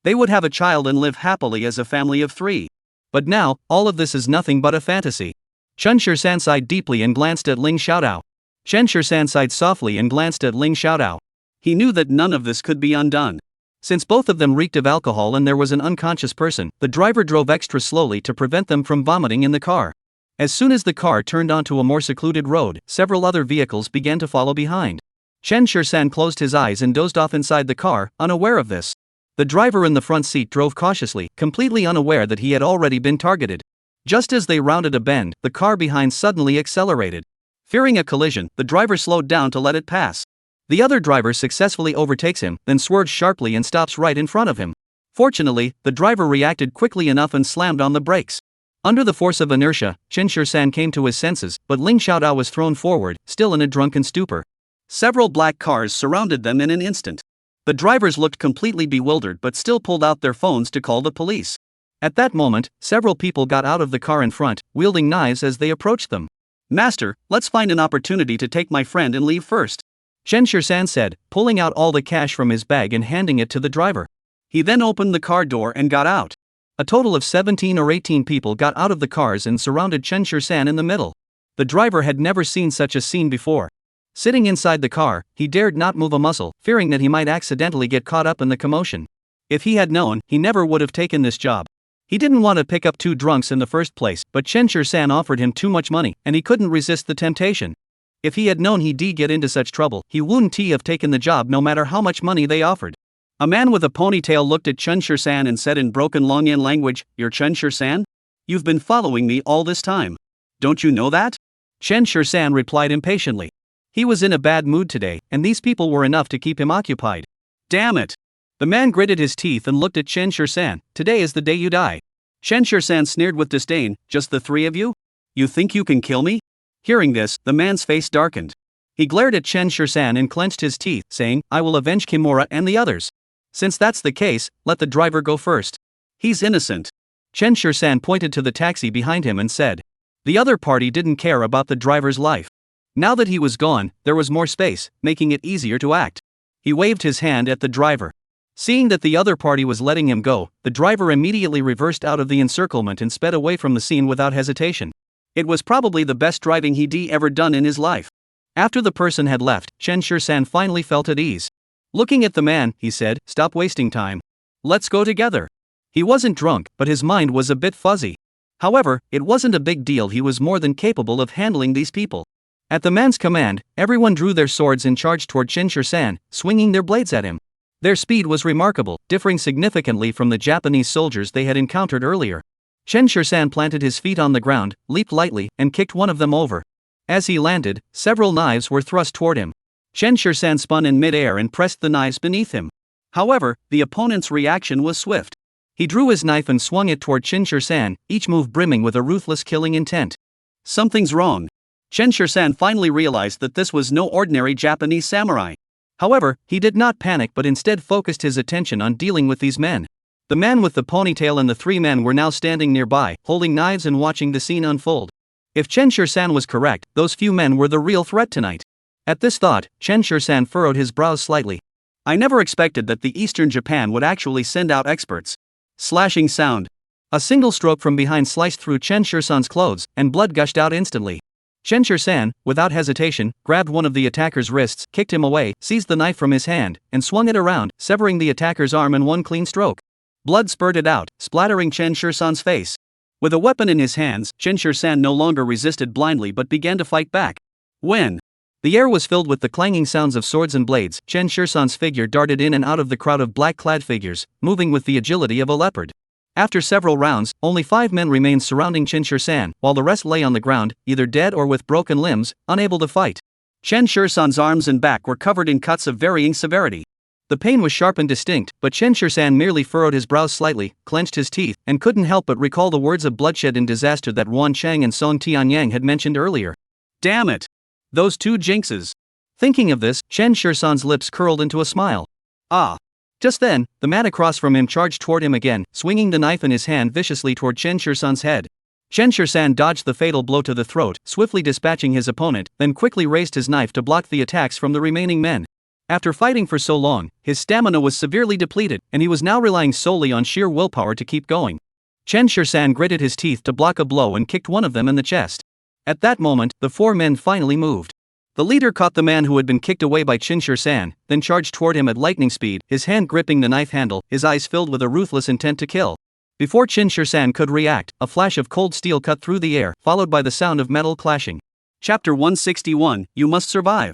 They would have a child and live happily as a family of 3. But now, all of this is nothing but a fantasy. Chen Shur-san sighed deeply and glanced at Ling Xiaodao. Chen Shur-san sighed softly and glanced at Ling Xiaodao. He knew that none of this could be undone. Since both of them reeked of alcohol and there was an unconscious person, the driver drove extra slowly to prevent them from vomiting in the car. As soon as the car turned onto a more secluded road, several other vehicles began to follow behind. Chen Shur-san closed his eyes and dozed off inside the car, unaware of this. The driver in the front seat drove cautiously, completely unaware that he had already been targeted. Just as they rounded a bend, the car behind suddenly accelerated. Fearing a collision, the driver slowed down to let it pass. The other driver successfully overtakes him, then swerves sharply and stops right in front of him. Fortunately, the driver reacted quickly enough and slammed on the brakes. Under the force of inertia, Chen Shur-san came to his senses, but Ling Xiaodao was thrown forward, still in a drunken stupor. Several black cars surrounded them in an instant. The drivers looked completely bewildered but still pulled out their phones to call the police. At that moment, several people got out of the car in front, wielding knives as they approached them. "Master, let's find an opportunity to take my friend and leave first," Chen Shur-san said, pulling out all the cash from his bag and handing it to the driver. He then opened the car door and got out. A total of 17 or 18 people got out of the cars and surrounded Chen Shur-san in the middle. The driver had never seen such a scene before. Sitting inside the car, he dared not move a muscle, fearing that he might accidentally get caught up in the commotion. If he had known, he never would have taken this job. He didn't want to pick up 2 drunks in the first place, but Chen Shur-san offered him too much money, and he couldn't resist the temptation. If he had known he'd get into such trouble, he wouldn't have taken the job no matter how much money they offered. A man with a ponytail looked at Chen Shur-san and said in broken Longyan language, "You're Chen Shur-san? You've been following me all this time. Don't you know that?" Chen Shur-san replied impatiently. He was in a bad mood today, and these people were enough to keep him occupied. "Damn it!" The man gritted his teeth and looked at Chen Shur-san. "Today is the day you die." Chen Shur-san sneered with disdain, "Just the 3 of you? You think you can kill me?" Hearing this, the man's face darkened. He glared at Chen Shur-san and clenched his teeth, saying, "I will avenge Kimura and the others. Since that's the case, let the driver go first. He's innocent." Chen Shur-san pointed to the taxi behind him and said. The other party didn't care about the driver's life. Now that he was gone, there was more space, making it easier to act. He waved his hand at the driver. Seeing that the other party was letting him go, the driver immediately reversed out of the encirclement and sped away from the scene without hesitation. It was probably the best driving he'd ever done in his life. After the person had left, Chen Shur-san finally felt at ease. Looking at the man, he said, "Stop wasting time. Let's go together." He wasn't drunk, but his mind was a bit fuzzy. However, it wasn't a big deal, he was more than capable of handling these people. At the man's command, everyone drew their swords and charged toward Chen Shur-san, swinging their blades at him. Their speed was remarkable, differing significantly from the Japanese soldiers they had encountered earlier. Chen Shur-san planted his feet on the ground, leaped lightly, and kicked one of them over. As he landed, several knives were thrust toward him. Chen Shur-san spun in mid-air and pressed the knives beneath him. However, the opponent's reaction was swift. He drew his knife and swung it toward Chen Shur-san, each move brimming with a ruthless killing intent. Something's wrong. Chen Shur-san finally realized that this was no ordinary Japanese samurai. However, he did not panic but instead focused his attention on dealing with these men. The man with the ponytail and the 3 men were now standing nearby, holding knives and watching the scene unfold. If Chen Shur-san was correct, those few men were the real threat tonight. At this thought, Chen Shur-san furrowed his brows slightly. I never expected that the Eastern Japan would actually send out experts. Slashing sound. A single stroke from behind sliced through Chen Shur-san's clothes, and blood gushed out instantly. Chen Shur-san, without hesitation, grabbed one of the attacker's wrists, kicked him away, seized the knife from his hand, and swung it around, severing the attacker's arm in one clean stroke. Blood spurted out, splattering Chen Shur-san's face. With a weapon in his hands, Chen Shur-san no longer resisted blindly but began to fight back. When the air was filled with the clanging sounds of swords and blades, Chen Shur-san's figure darted in and out of the crowd of black-clad figures, moving with the agility of a leopard. After several rounds, only 5 men remained surrounding Chen Shur-san, while the rest lay on the ground, either dead or with broken limbs, unable to fight. Chen Shur-san's arms and back were covered in cuts of varying severity. The pain was sharp and distinct, but Chen Shirsan merely furrowed his brows slightly, clenched his teeth, and couldn't help but recall the words of bloodshed and disaster that Wan Chang and Song Tianyang had mentioned earlier. Damn it! Those two jinxes! Thinking of this, Chen Shirsan's lips curled into a smile. Ah! Just then, the man across from him charged toward him again, swinging the knife in his hand viciously toward Chen Shirsan's head. Chen Shirsan dodged the fatal blow to the throat, swiftly dispatching his opponent, then quickly raised his knife to block the attacks from the remaining men. After fighting for so long, his stamina was severely depleted, and he was now relying solely on sheer willpower to keep going. Chen Shirsan gritted his teeth to block a blow and kicked one of them in the chest. At that moment, the four men finally moved. The leader caught the man who had been kicked away by Chen Shirsan, then charged toward him at lightning speed, his hand gripping the knife handle, his eyes filled with a ruthless intent to kill. Before Chen Shirsan could react, a flash of cold steel cut through the air, followed by the sound of metal clashing. Chapter 161, You Must Survive.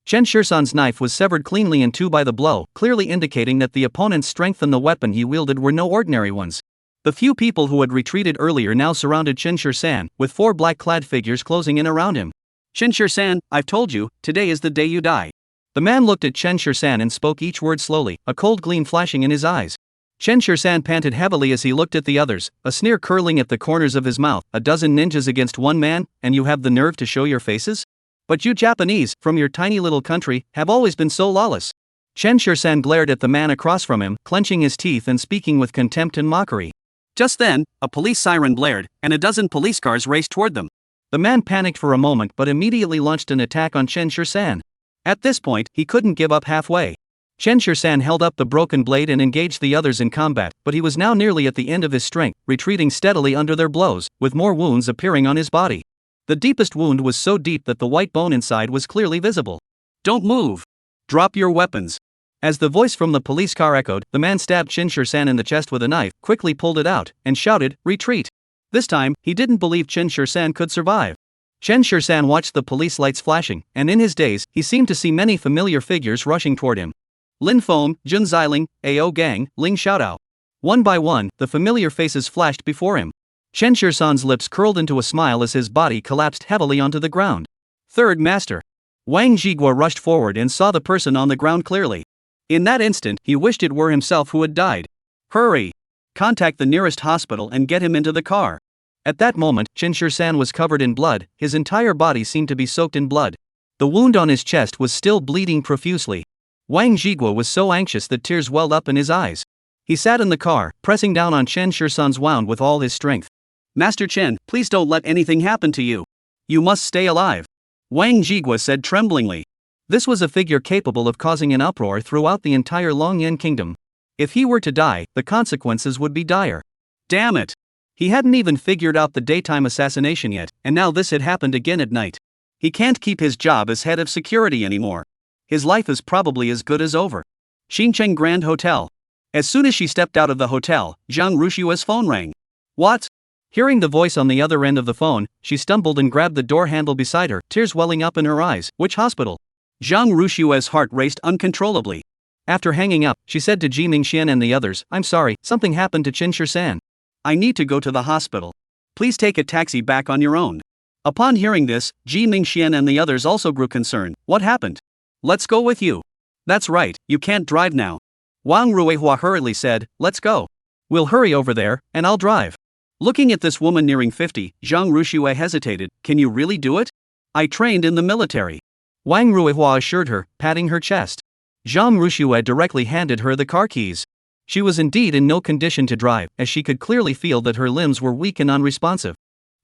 Chen Shirsan's knife was severed cleanly in two by the blow, clearly indicating that the opponent's strength and the weapon he wielded were no ordinary ones. The few people who had retreated earlier now surrounded Chen Shirsan, with four black-clad figures closing in around him. Chen Shirsan, I've told you, today is the day you die. The man looked at Chen Shirsan and spoke each word slowly, a cold gleam flashing in his eyes. Chen Shirsan panted heavily as he looked at the others, a sneer curling at the corners of his mouth. A dozen ninjas against one man, and you have the nerve to show your faces? But you Japanese, from your tiny little country, have always been so lawless. Chen Shirsan glared at the man across from him, clenching his teeth and speaking with contempt and mockery. Just then, a police siren blared, and a dozen police cars raced toward them. The man panicked for a moment but immediately launched an attack on Chen Shirsan. At this point, he couldn't give up halfway. Chen Shirsan held up the broken blade and engaged the others in combat, but he was now nearly at the end of his strength, retreating steadily under their blows, with more wounds appearing on his body. The deepest wound was so deep that the white bone inside was clearly visible. Don't move! Drop your weapons! As the voice from the police car echoed, the man stabbed Chen Shirsan in the chest with a knife, quickly pulled it out, and shouted, "Retreat!" This time, he didn't believe Chen Shirsan could survive. Chen Shirsan watched the police lights flashing, and in his daze, he seemed to see many familiar figures rushing toward him. Lin Feng, Jun Xiling, Ao Gang, Ling Xiaodao. One by one, the familiar faces flashed before him. Chen Shirsan's lips curled into a smile as his body collapsed heavily onto the ground. Third Master. Wang Zhiguo rushed forward and saw the person on the ground clearly. In that instant, he wished it were himself who had died. Hurry! Contact the nearest hospital and get him into the car. At that moment, Chen Shirsan was covered in blood, his entire body seemed to be soaked in blood. The wound on his chest was still bleeding profusely. Wang Zhiguo was so anxious that tears welled up in his eyes. He sat in the car, pressing down on Chen Shirsan's wound with all his strength. Master Chen, please don't let anything happen to you. You must stay alive. Wang Zhiguo said tremblingly. This was a figure capable of causing an uproar throughout the entire Longyan kingdom. If he were to die, the consequences would be dire. Damn it! He hadn't even figured out the daytime assassination yet, and now this had happened again at night. He can't keep his job as head of security anymore. His life is probably as good as over. Xincheng Grand Hotel. As soon as she stepped out of the hotel, Zhang Rushua's phone rang. What? Hearing the voice on the other end of the phone, she stumbled and grabbed the door handle beside her, tears welling up in her eyes. Which hospital? Zhang Rushua's heart raced uncontrollably. After hanging up, she said to Ji Mingxian and the others, "I'm sorry, something happened to Chen Shirsan. I need to go to the hospital. Please take a taxi back on your own." Upon hearing this, Ji Mingxian and the others also grew concerned. What happened? Let's go with you. That's right, you can't drive now. Wang Ruihua hurriedly said, let's go. We'll hurry over there, and I'll drive. Looking at this woman nearing 50, Zhang Rushue hesitated. Can you really do it? I trained in the military. Wang Ruihua assured her, patting her chest. Zhang Rushue directly handed her the car keys. She was indeed in no condition to drive, as she could clearly feel that her limbs were weak and unresponsive.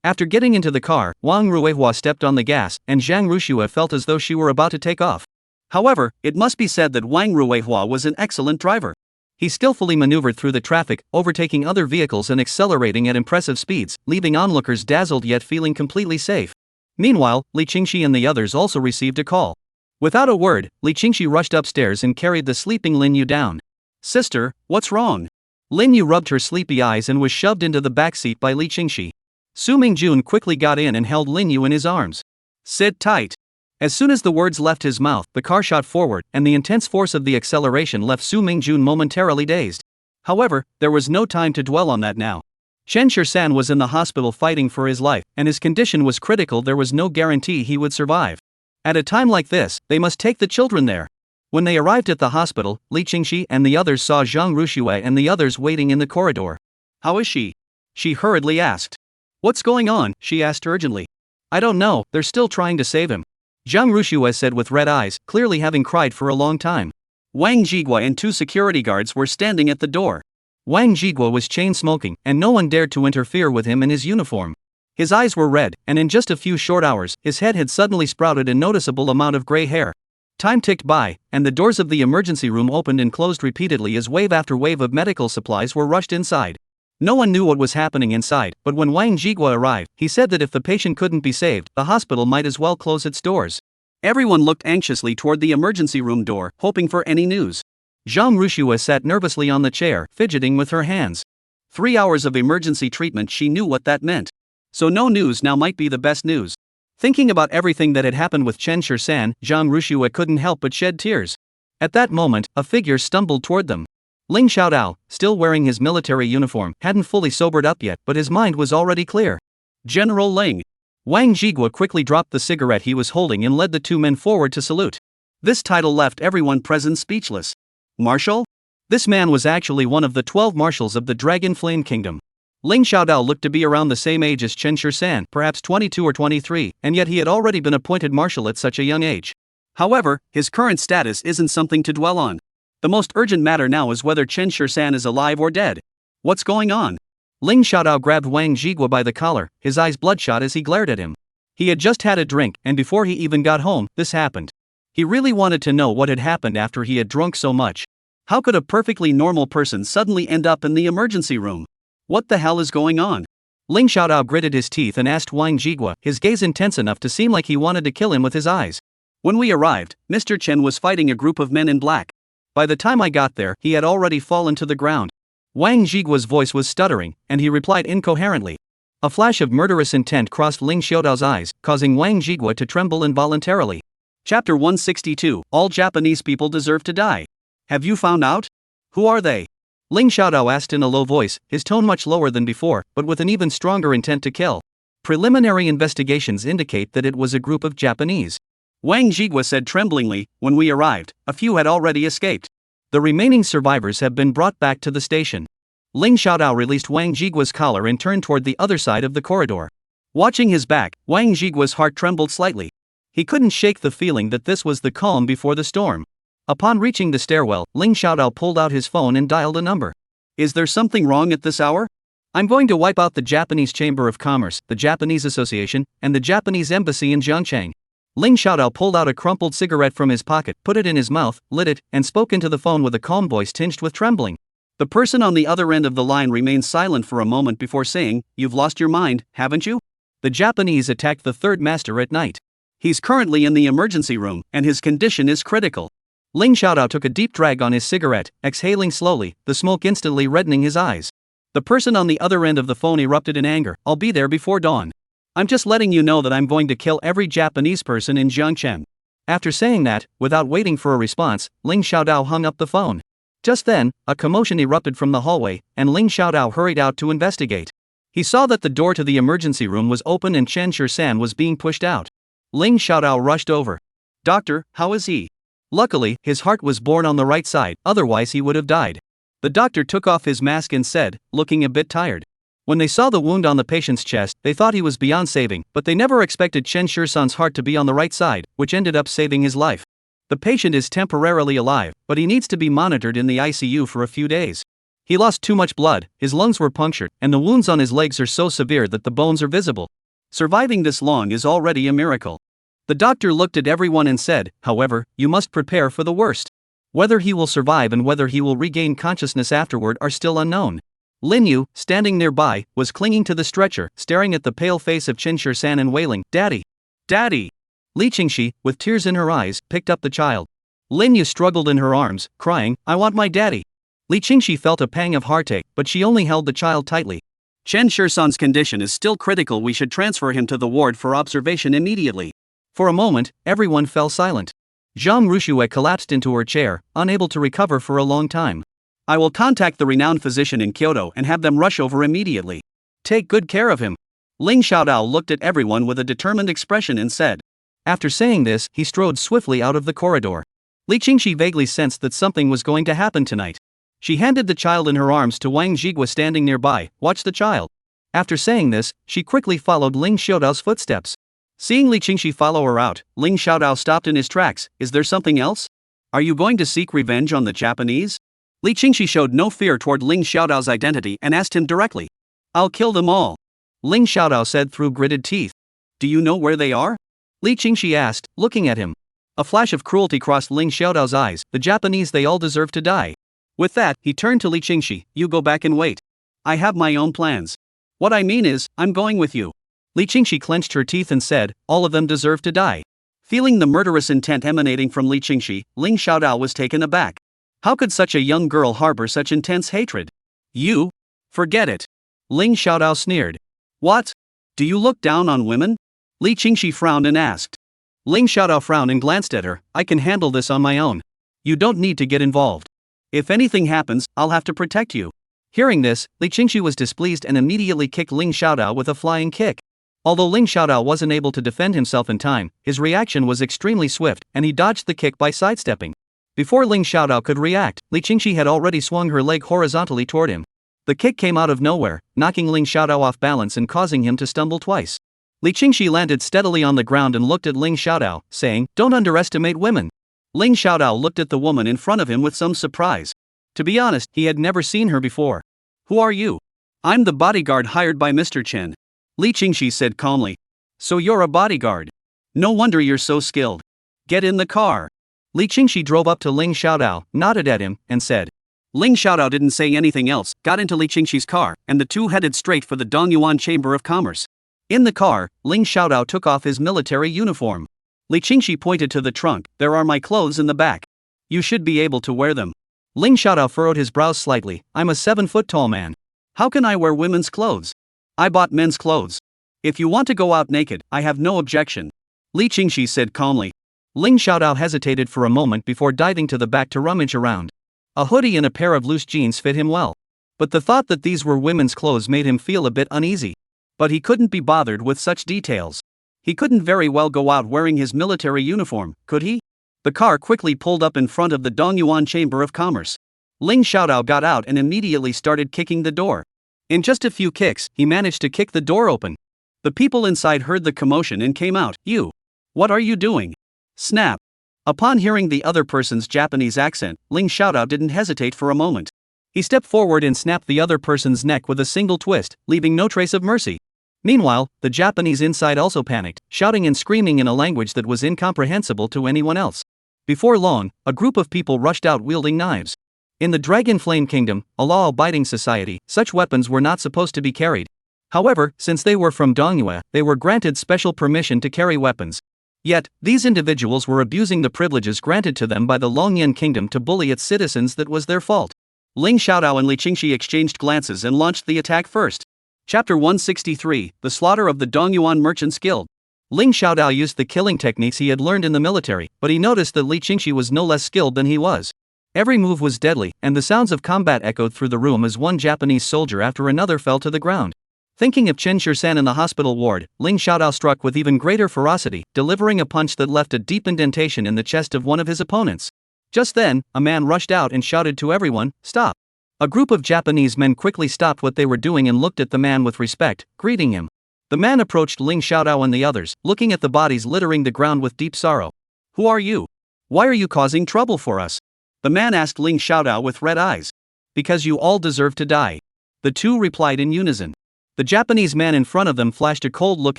After getting into the car, Wang Ruihua stepped on the gas, and Zhang Rushue felt as though she were about to take off. However, it must be said that Wang Ruihua was an excellent driver. He skillfully maneuvered through the traffic, overtaking other vehicles and accelerating at impressive speeds, leaving onlookers dazzled yet feeling completely safe. Meanwhile, Li Qingxi and the others also received a call. Without a word, Li Qingxi rushed upstairs and carried the sleeping Lin Yu down. Sister, what's wrong? Lin Yu rubbed her sleepy eyes and was shoved into the back seat by Li Qingxi. Su Mingjun quickly got in and held Lin Yu in his arms. Sit tight. As soon as the words left his mouth, the car shot forward, and the intense force of the acceleration left Su Mingjun momentarily dazed. However, there was no time to dwell on that now. Chen Shirsan was in the hospital fighting for his life, and his condition was critical. There was no guarantee he would survive. At a time like this, they must take the children there. When they arrived at the hospital, Li Qingxi and the others saw Zhang Ruxue and the others waiting in the corridor. "How is she?" she hurriedly asked. "What's going on?" she asked urgently. "I don't know, they're still trying to save him," Zhang Ruxue said with red eyes, clearly having cried for a long time. Wang Jigua and 2 security guards were standing at the door. Wang Jigua was chain-smoking, and no one dared to interfere with him in his uniform. His eyes were red, and in just a few short hours, his head had suddenly sprouted a noticeable amount of gray hair. Time ticked by, and the doors of the emergency room opened and closed repeatedly as wave after wave of medical supplies were rushed inside. No one knew what was happening inside, but when Wang Jigua arrived, he said that if the patient couldn't be saved, the hospital might as well close its doors. Everyone looked anxiously toward the emergency room door, hoping for any news. Zhang Ruxue sat nervously on the chair, fidgeting with her hands. 3 hours of emergency treatment, she knew what that meant. So no news now might be the best news. Thinking about everything that had happened with Chen Shirshan, Zhang Ruxue couldn't help but shed tears. At that moment, a figure stumbled toward them. Ling Xiaodao, still wearing his military uniform, hadn't fully sobered up yet, but his mind was already clear. "General Ling." Wang Jigua quickly dropped the cigarette he was holding and led the 2 men forward to salute. This title left everyone present speechless. Marshal? This man was actually one of the 12 marshals of the Dragon Flame Kingdom. Ling Xiaodao looked to be around the same age as Chen Shirshan, perhaps 22 or 23, and yet he had already been appointed marshal at such a young age. However, his current status isn't something to dwell on. The most urgent matter now is whether Chen Shirshan is alive or dead. What's going on? Ling Xiaodao grabbed Wang Jigua by the collar, his eyes bloodshot as he glared at him. He had just had a drink, and before he even got home, this happened. He really wanted to know what had happened after he had drunk so much. How could a perfectly normal person suddenly end up in the emergency room? What the hell is going on? Ling Xiaodao gritted his teeth and asked Wang Jigua, his gaze intense enough to seem like he wanted to kill him with his eyes. When we arrived, Mr. Chen was fighting a group of men in black. By the time I got there, he had already fallen to the ground. Wang Jigua's voice was stuttering, and he replied incoherently. A flash of murderous intent crossed Ling Xiaodao's eyes, causing Wang Jigua to tremble involuntarily. Chapter 162, All Japanese People Deserve to Die. Have you found out? Who are they? Ling Xiaodao asked in a low voice, his tone much lower than before, but with an even stronger intent to kill. Preliminary investigations indicate that it was a group of Japanese. Wang Jigua said tremblingly. When we arrived, a few had already escaped. The remaining survivors have been brought back to the station. Ling Xiaodao released Wang Jigua's collar and turned toward the other side of the corridor. Watching his back, Wang Jigua's heart trembled slightly. He couldn't shake the feeling that this was the calm before the storm. Upon reaching the stairwell, Ling Xiaodao pulled out his phone and dialed a number. Is there something wrong at this hour? I'm going to wipe out the Japanese Chamber of Commerce, the Japanese Association, and the Japanese Embassy in Zhangchang. Ling Xiaodao pulled out a crumpled cigarette from his pocket, put it in his mouth, lit it, and spoke into the phone with a calm voice tinged with trembling. The person on the other end of the line remained silent for a moment before saying, "You've lost your mind, haven't you? The Japanese attacked the third master at night. He's currently in the emergency room, and his condition is critical." Ling Xiaodao took a deep drag on his cigarette, exhaling slowly, the smoke instantly reddening his eyes. The person on the other end of the phone erupted in anger. "I'll be there before dawn. I'm just letting you know that I'm going to kill every Japanese person in Zhangcheng." After saying that, without waiting for a response, Ling Xiaodao hung up the phone. Just then, a commotion erupted from the hallway, and Ling Xiaodao hurried out to investigate. He saw that the door to the emergency room was open and Chen Shirshan was being pushed out. Ling Xiaodao rushed over. "Doctor, how is he?" Luckily, his heart was born on the right side, otherwise he would have died. The doctor took off his mask and said, looking a bit tired. When they saw the wound on the patient's chest, they thought he was beyond saving, but they never expected Chen Shirshan's heart to be on the right side, which ended up saving his life. The patient is temporarily alive, but he needs to be monitored in the ICU for a few days. He lost too much blood, his lungs were punctured, and the wounds on his legs are so severe that the bones are visible. Surviving this long is already a miracle. The doctor looked at everyone and said, however, you must prepare for the worst. Whether he will survive and whether he will regain consciousness afterward are still unknown. Lin Yu, standing nearby, was clinging to the stretcher, staring at the pale face of Chen Shirshan and wailing, "Daddy! Daddy!" Li Qingxi, with tears in her eyes, picked up the child. Lin Yu struggled in her arms, crying, "I want my daddy." Li Qingxi felt a pang of heartache, but she only held the child tightly. "Chen Shirshan's condition is still critical. We should transfer him to the ward for observation immediately." For a moment, everyone fell silent. Zhang Ruxue collapsed into her chair, unable to recover for a long time. "I will contact the renowned physician in Kyoto and have them rush over immediately. Take good care of him." Ling Xiaodao looked at everyone with a determined expression and said. After saying this, he strode swiftly out of the corridor. Li Qingxi vaguely sensed that something was going to happen tonight. She handed the child in her arms to Wang Zhigua standing nearby. Watch the child. After saying this, she quickly followed Ling Xiaodao's footsteps. Seeing Li Qingxi follow her out, Ling Xiaodao stopped in his tracks. Is there something else? Are you going to seek revenge on the Japanese? Li Qingxi showed no fear toward Ling Xiaodao's identity and asked him directly. I'll kill them all. Ling Xiaodao said through gritted teeth. Do you know where they are? Li Qingxi asked, looking at him. A flash of cruelty crossed Ling Xiaodao's eyes. The Japanese, they all deserve to die. With that, he turned to Li Qingxi. You go back and wait. I have my own plans. What I mean is, I'm going with you. Li Qingxi clenched her teeth and said, all of them deserve to die. Feeling the murderous intent emanating from Li Qingxi, Ling Xiaodao was taken aback. How could such a young girl harbor such intense hatred? You? Forget it. Ling Xiaodao sneered. What? Do you look down on women? Li Qingxi frowned and asked. Ling Xiaodao frowned and glanced at her. I can handle this on my own. You don't need to get involved. If anything happens, I'll have to protect you. Hearing this, Li Qingxi was displeased and immediately kicked Ling Xiaodao with a flying kick. Although Ling Xiaodao wasn't able to defend himself in time, his reaction was extremely swift, and he dodged the kick by sidestepping. Before Ling Xiaodao could react, Li Qingxi had already swung her leg horizontally toward him. The kick came out of nowhere, knocking Ling Xiaodao off balance and causing him to stumble twice. Li Qingxi landed steadily on the ground and looked at Ling Xiaodao, saying, Don't underestimate women. Ling Xiaodao looked at the woman in front of him with some surprise. To be honest, he had never seen her before. Who are you? I'm the bodyguard hired by Mr. Chen. Li Qingxi said calmly. So you're a bodyguard. No wonder you're so skilled. Get in the car. Li Qingxi drove up to Ling Xiaodao, nodded at him, and said. Ling Xiaodao didn't say anything else, got into Li Qingxi's car, and the two headed straight for the Dongyuan Chamber of Commerce. In the car, Ling Xiaodao took off his military uniform. Li Qingxi pointed to the trunk. There are my clothes in the back. You should be able to wear them. Ling Xiaodao furrowed his brows slightly. I'm a 7-foot-tall man. How can I wear women's clothes? I bought men's clothes. If you want to go out naked, I have no objection. Li Qingxi said calmly. Ling Xiaodao hesitated for a moment before diving to the back to rummage around. A hoodie and a pair of loose jeans fit him well. But the thought that these were women's clothes made him feel a bit uneasy. But he couldn't be bothered with such details. He couldn't very well go out wearing his military uniform, could he? The car quickly pulled up in front of the Dongyuan Chamber of Commerce. Ling Xiaodao got out and immediately started kicking the door. In just a few kicks, he managed to kick the door open. The people inside heard the commotion and came out. You. What are you doing? Snap. Upon hearing the other person's Japanese accent, Ling Xiaodao didn't hesitate for a moment. He stepped forward and snapped the other person's neck with a single twist, leaving no trace of mercy. Meanwhile, the Japanese inside also panicked, shouting and screaming in a language that was incomprehensible to anyone else. Before long, a group of people rushed out wielding knives. In the Dragon Flame Kingdom, a law-abiding society, such weapons were not supposed to be carried. However, since they were from Dongyue, they were granted special permission to carry weapons. Yet, these individuals were abusing the privileges granted to them by the Longyan Kingdom to bully its citizens. That was their fault. Ling Xiaodao and Li Qingxi exchanged glances and launched the attack first. Chapter 163, The Slaughter of the Dongyuan Merchants Guild. Ling Xiaodao used the killing techniques he had learned in the military, but he noticed that Li Qingxi was no less skilled than he was. Every move was deadly, and the sounds of combat echoed through the room as one Japanese soldier after another fell to the ground. Thinking of Chen Shirsan in the hospital ward, Ling Xiaodao struck with even greater ferocity, delivering a punch that left a deep indentation in the chest of one of his opponents. Just then, a man rushed out and shouted to everyone, "Stop!" A group of Japanese men quickly stopped what they were doing and looked at the man with respect, greeting him. The man approached Ling Xiaodao and the others, looking at the bodies littering the ground with deep sorrow. Who are you? Why are you causing trouble for us? The man asked Ling Xiaodao with red eyes. Because you all deserve to die. The two replied in unison. The Japanese man in front of them flashed a cold look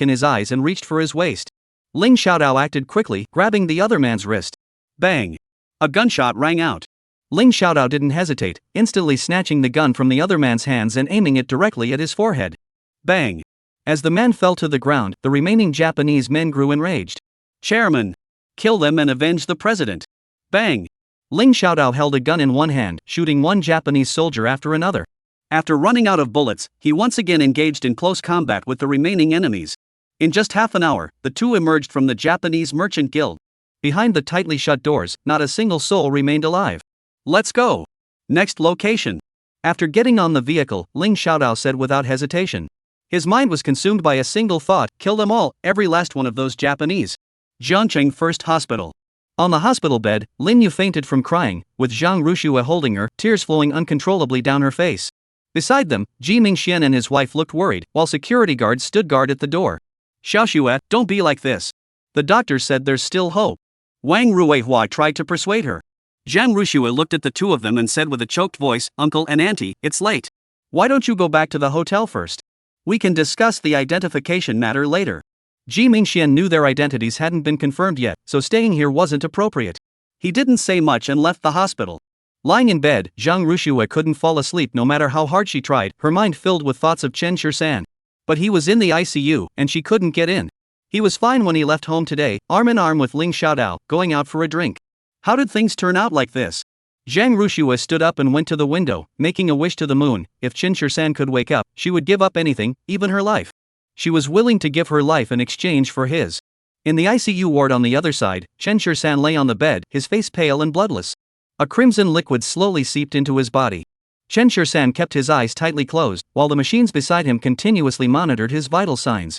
in his eyes and reached for his waist. Ling Xiaodao acted quickly, grabbing the other man's wrist. Bang! A gunshot rang out. Ling Xiaodao didn't hesitate, instantly snatching the gun from the other man's hands and aiming it directly at his forehead. Bang! As the man fell to the ground, the remaining Japanese men grew enraged. Chairman! Kill them and avenge the president! Bang! Ling Xiaodao held a gun in one hand, shooting one Japanese soldier after another. After running out of bullets, he once again engaged in close combat with the remaining enemies. In just half an hour, the two emerged from the Japanese Merchant Guild. Behind the tightly shut doors, not a single soul remained alive. Let's go! Next location. After getting on the vehicle, Ling Xiaodao said without hesitation. His mind was consumed by a single thought: kill them all, every last one of those Japanese. Jiangcheng First Hospital. On the hospital bed, Lin Yu fainted from crying, with Zhang Rushue holding her, tears flowing uncontrollably down her face. Beside them, Ji Mingxian and his wife looked worried, while security guards stood guard at the door. Xiaoxue, don't be like this. The doctor said there's still hope. Wang Ruihua tried to persuade her. Zhang Rushue looked at the two of them and said with a choked voice, Uncle and Auntie, it's late. Why don't you go back to the hotel first? We can discuss the identification matter later. Ji Mingxian knew their identities hadn't been confirmed yet, so staying here wasn't appropriate. He didn't say much and left the hospital. Lying in bed, Zhang Rushue couldn't fall asleep no matter how hard she tried, her mind filled with thoughts of Chen Shirsan. But he was in the ICU, and she couldn't get in. He was fine when he left home today, arm in arm with Ling Xiaodao, going out for a drink. How did things turn out like this? Zhang Rushue stood up and went to the window, making a wish to the moon. If Chen Shirsan could wake up, she would give up anything, even her life. She was willing to give her life in exchange for his. In the ICU ward on the other side, Chen Shirsan lay on the bed, his face pale and bloodless. A crimson liquid slowly seeped into his body. Chen Shirsan kept his eyes tightly closed, while the machines beside him continuously monitored his vital signs.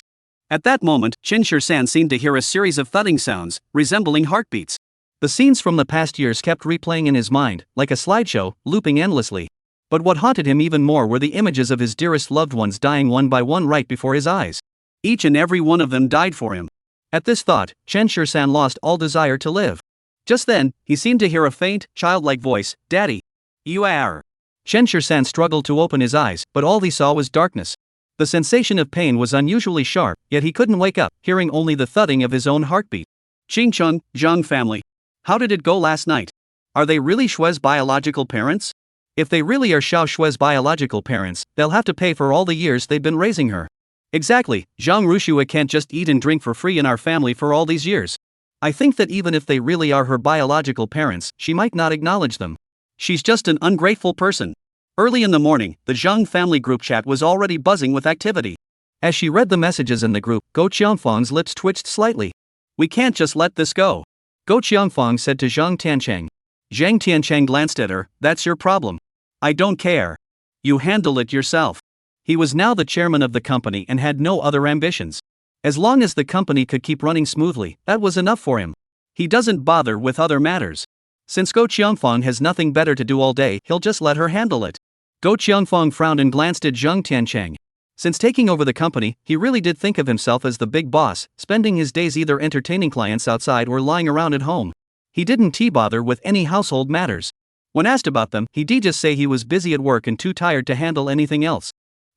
At that moment, Chen Shirsan seemed to hear a series of thudding sounds, resembling heartbeats. The scenes from the past years kept replaying in his mind, like a slideshow, looping endlessly. But what haunted him even more were the images of his dearest loved ones dying one by one right before his eyes. Each and every one of them died for him. At this thought, Chen Shirsan lost all desire to live. Just then, he seemed to hear a faint, childlike voice, Daddy. You are. Chen Shirsan struggled to open his eyes, but all he saw was darkness. The sensation of pain was unusually sharp, yet he couldn't wake up, hearing only the thudding of his own heartbeat. Qingcheng, Zhang family. How did it go last night? Are they really Shue's biological parents? If they really are Xiao Shue's biological parents, they'll have to pay for all the years they've been raising her. Exactly, Zhang Rushue can't just eat and drink for free in our family for all these years. I think that even if they really are her biological parents, she might not acknowledge them. She's just an ungrateful person. Early in the morning, the Zhang family group chat was already buzzing with activity. As she read the messages in the group, Go Qiangfang's lips twitched slightly. We can't just let this go. Go Qiangfang said to Zhang Tiancheng. Zhang Tiancheng glanced at her, that's your problem. I don't care. You handle it yourself. He was now the chairman of the company and had no other ambitions. As long as the company could keep running smoothly, that was enough for him. He doesn't bother with other matters. Since Go Qiangfang has nothing better to do all day, he'll just let her handle it. Go Qiangfang frowned and glanced at Zhang Tiancheng. Since taking over the company, he really did think of himself as the big boss, spending his days either entertaining clients outside or lying around at home. He didn't bother with any household matters. When asked about them, he did just say he was busy at work and too tired to handle anything else.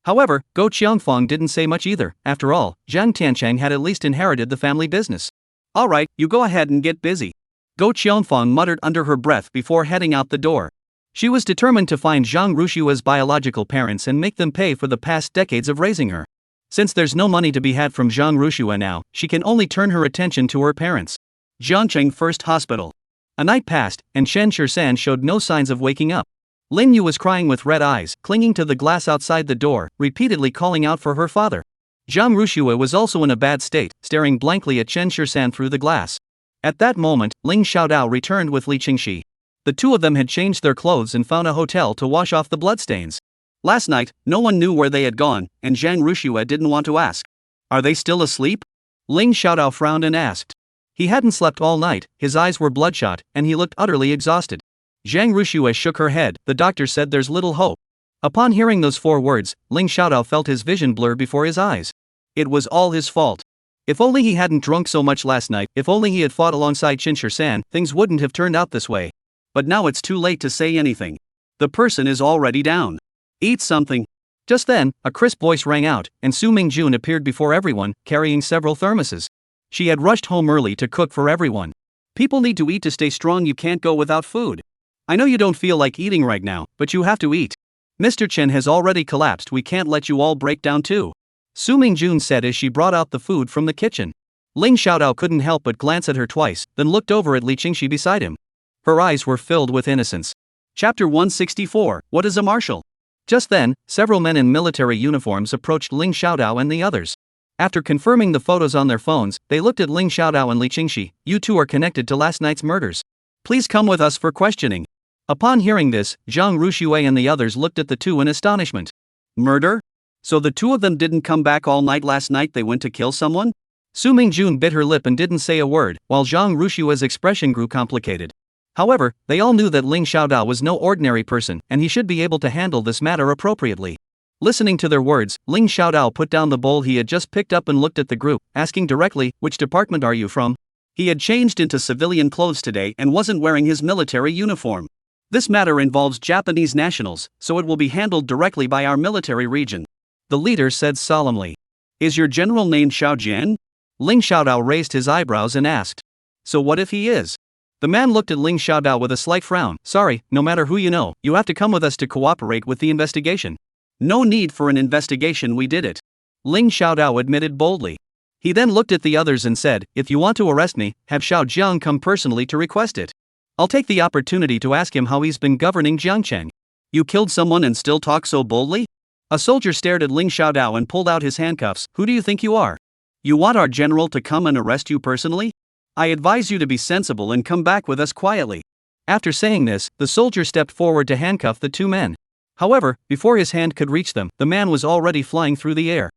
However, Go Qiangfang didn't say much either. After all, Zhang Tiancheng had at least inherited the family business. Alright, you go ahead and get busy. Go Qiangfang muttered under her breath before heading out the door. She was determined to find Zhang Rushue's biological parents and make them pay for the past decades of raising her. Since there's no money to be had from Zhang Rushue now, she can only turn her attention to her parents. Jiangcheng First Hospital. A night passed, and Chen Shirsan showed no signs of waking up. Lin Yu was crying with red eyes, clinging to the glass outside the door, repeatedly calling out for her father. Zhang Rushue was also in a bad state, staring blankly at Chen Shirsan through the glass. At that moment, Ling Xiaodao returned with Li Qingxi. The two of them had changed their clothes and found a hotel to wash off the bloodstains. Last night, no one knew where they had gone, and Zhang Rushue didn't want to ask. Are they still asleep? Ling Xiaodao frowned and asked. He hadn't slept all night, his eyes were bloodshot, and he looked utterly exhausted. Zhang Rushue shook her head. The doctor said there's little hope. Upon hearing those 4 words, Ling Xiaodao felt his vision blur before his eyes. It was all his fault. If only he hadn't drunk so much last night, if only he had fought alongside Chen Shirsan, things wouldn't have turned out this way. But now it's too late to say anything. The person is already down. Eat something. Just then, a crisp voice rang out, and Su Mingjun appeared before everyone, carrying several thermoses. She had rushed home early to cook for everyone. People need to eat to stay strong. You can't go without food. I know you don't feel like eating right now, but you have to eat. Mr. Chen has already collapsed. We can't let you all break down too. Su Mingjun said as she brought out the food from the kitchen. Ling Xiaodao couldn't help but glance at her twice, then looked over at Li Qingxi beside him. Her eyes were filled with innocence. Chapter 164, What is a Marshal? Just then, several men in military uniforms approached Ling Xiaodao and the others. After confirming the photos on their phones, they looked at Ling Xiaodao and Li Qingxi. You two are connected to last night's murders. Please come with us for questioning. Upon hearing this, Zhang Rushue and the others looked at the two in astonishment. Murder? So the two of them didn't come back all night last night, they went to kill someone? Su Mingjun bit her lip and didn't say a word, while Zhang Rushua's expression grew complicated. However, they all knew that Ling Xiaodao was no ordinary person, and he should be able to handle this matter appropriately. Listening to their words, Ling Xiaodao put down the bowl he had just picked up and looked at the group, asking directly, "Which department are you from?" He had changed into civilian clothes today and wasn't wearing his military uniform. "This matter involves Japanese nationals, so it will be handled directly by our military region," the leader said solemnly. "Is your general name Xiao Jian?" Ling Xiaodao raised his eyebrows and asked. "So what if he is?" The man looked at Ling Xiaodao with a slight frown. "Sorry, no matter who you know, you have to come with us to cooperate with the investigation." "No need for an investigation, we did it," Ling Xiaodao admitted boldly. He then looked at the others and said, "If you want to arrest me, have Xiao Jiang come personally to request it. I'll take the opportunity to ask him how he's been governing Jiangcheng." "You killed someone and still talk so boldly?" A soldier stared at Ling Xiaodao and pulled out his handcuffs. "Who do you think you are? You want our general to come and arrest you personally? I advise you to be sensible and come back with us quietly." After saying this, the soldier stepped forward to handcuff the two men. However, before his hand could reach them, the man was already flying through the air.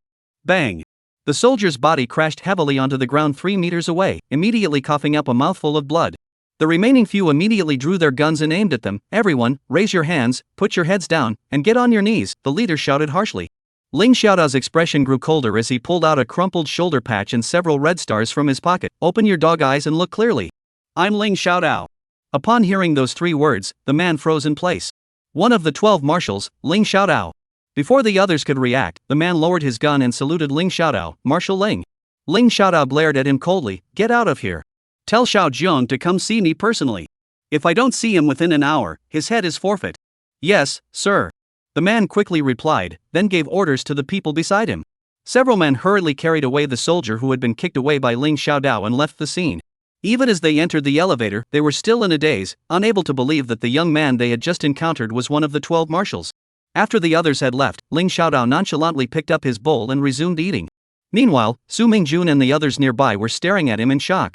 Bang! The soldier's body crashed heavily onto the ground 3 meters away, immediately coughing up a mouthful of blood. The remaining few immediately drew their guns and aimed at them. "Everyone, raise your hands, put your heads down, and get on your knees," the leader shouted harshly. Ling Xiaodao's expression grew colder as he pulled out a crumpled shoulder patch and several red stars from his pocket. "Open your dog eyes and look clearly. I'm Ling Xiaodao." Upon hearing those 3 words, the man froze in place. One of the 12 marshals, Ling Xiaodao. Before the others could react, the man lowered his gun and saluted Ling Xiaodao. "Marshal Ling." Ling Xiaodao glared at him coldly. "Get out of here. Tell Xiao Jiang to come see me personally. If I don't see him within an hour, his head is forfeit." "Yes, sir," the man quickly replied, then gave orders to the people beside him. Several men hurriedly carried away the soldier who had been kicked away by Ling Xiaodao and left the scene. Even as they entered the elevator, they were still in a daze, unable to believe that the young man they had just encountered was one of the 12 marshals. After the others had left, Ling Xiaodao nonchalantly picked up his bowl and resumed eating. Meanwhile, Su Mingjun and the others nearby were staring at him in shock.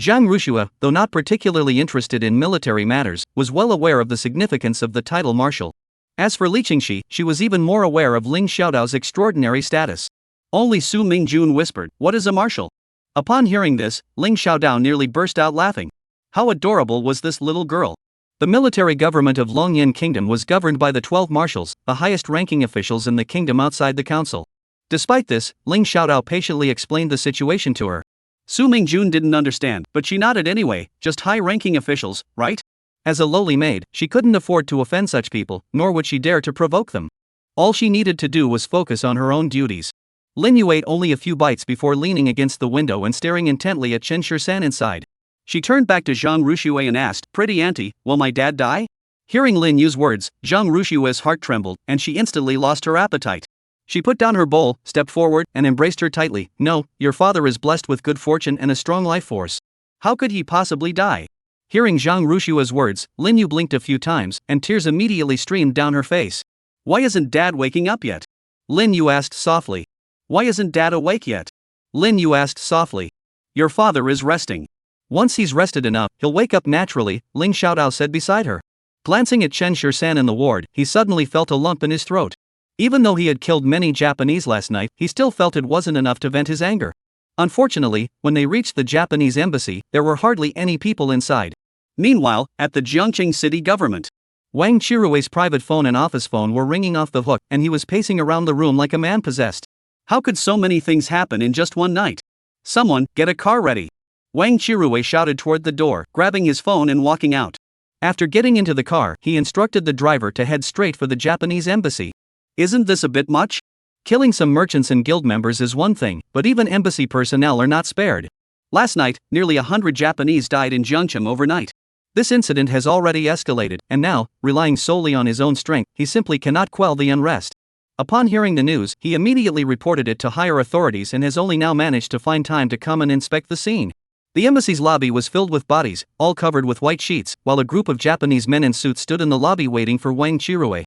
Zhang Rushua, though not particularly interested in military matters, was well aware of the significance of the title marshal. As for Li Qingxi, she was even more aware of Ling Xiaodao's extraordinary status. Only Su Mingjun whispered, "What is a marshal?" Upon hearing this, Ling Xiaodao nearly burst out laughing. How adorable was this little girl! The military government of Longyan Kingdom was governed by the 12 marshals, the highest-ranking officials in the kingdom outside the council. Despite this, Ling Xiaodao patiently explained the situation to her. Su Mingjun didn't understand, but she nodded anyway. "Just high-ranking officials, right?" As a lowly maid, she couldn't afford to offend such people, nor would she dare to provoke them. All she needed to do was focus on her own duties. Lin Yu ate only a few bites before leaning against the window and staring intently at Chen Shirsan inside. She turned back to Zhang Ruxue and asked, "Pretty auntie, will my dad die?" Hearing Lin Yu's words, Zhang Ruxue's heart trembled, and she instantly lost her appetite. She put down her bowl, stepped forward, and embraced her tightly. "No, your father is blessed with good fortune and a strong life force. How could he possibly die?" Hearing Zhang Rushua's words, Lin Yu blinked a few times, and tears immediately streamed down her face. "Why isn't Dad waking up yet?" Lin Yu asked softly. "Why isn't Dad awake yet?" Lin Yu asked softly. "Your father is resting. Once he's rested enough, he'll wake up naturally," Ling Xiaodao said beside her. Glancing at Chen Shirsan in the ward, he suddenly felt a lump in his throat. Even though he had killed many Japanese last night, he still felt it wasn't enough to vent his anger. Unfortunately, when they reached the Japanese embassy, there were hardly any people inside. Meanwhile, at the Jiangcheng city government, Wang Chirue's private phone and office phone were ringing off the hook, and he was pacing around the room like a man possessed. How could so many things happen in just one night? "Someone, get a car ready!" Wang Chirue shouted toward the door, grabbing his phone and walking out. After getting into the car, he instructed the driver to head straight for the Japanese embassy. Isn't this a bit much? Killing some merchants and guild members is one thing, but even embassy personnel are not spared. Last night, nearly 100 Japanese died in Jiangcheng overnight. This incident has already escalated, and now, relying solely on his own strength, he simply cannot quell the unrest. Upon hearing the news, he immediately reported it to higher authorities and has only now managed to find time to come and inspect the scene. The embassy's lobby was filled with bodies, all covered with white sheets, while a group of Japanese men in suits stood in the lobby waiting for Wang Chirue.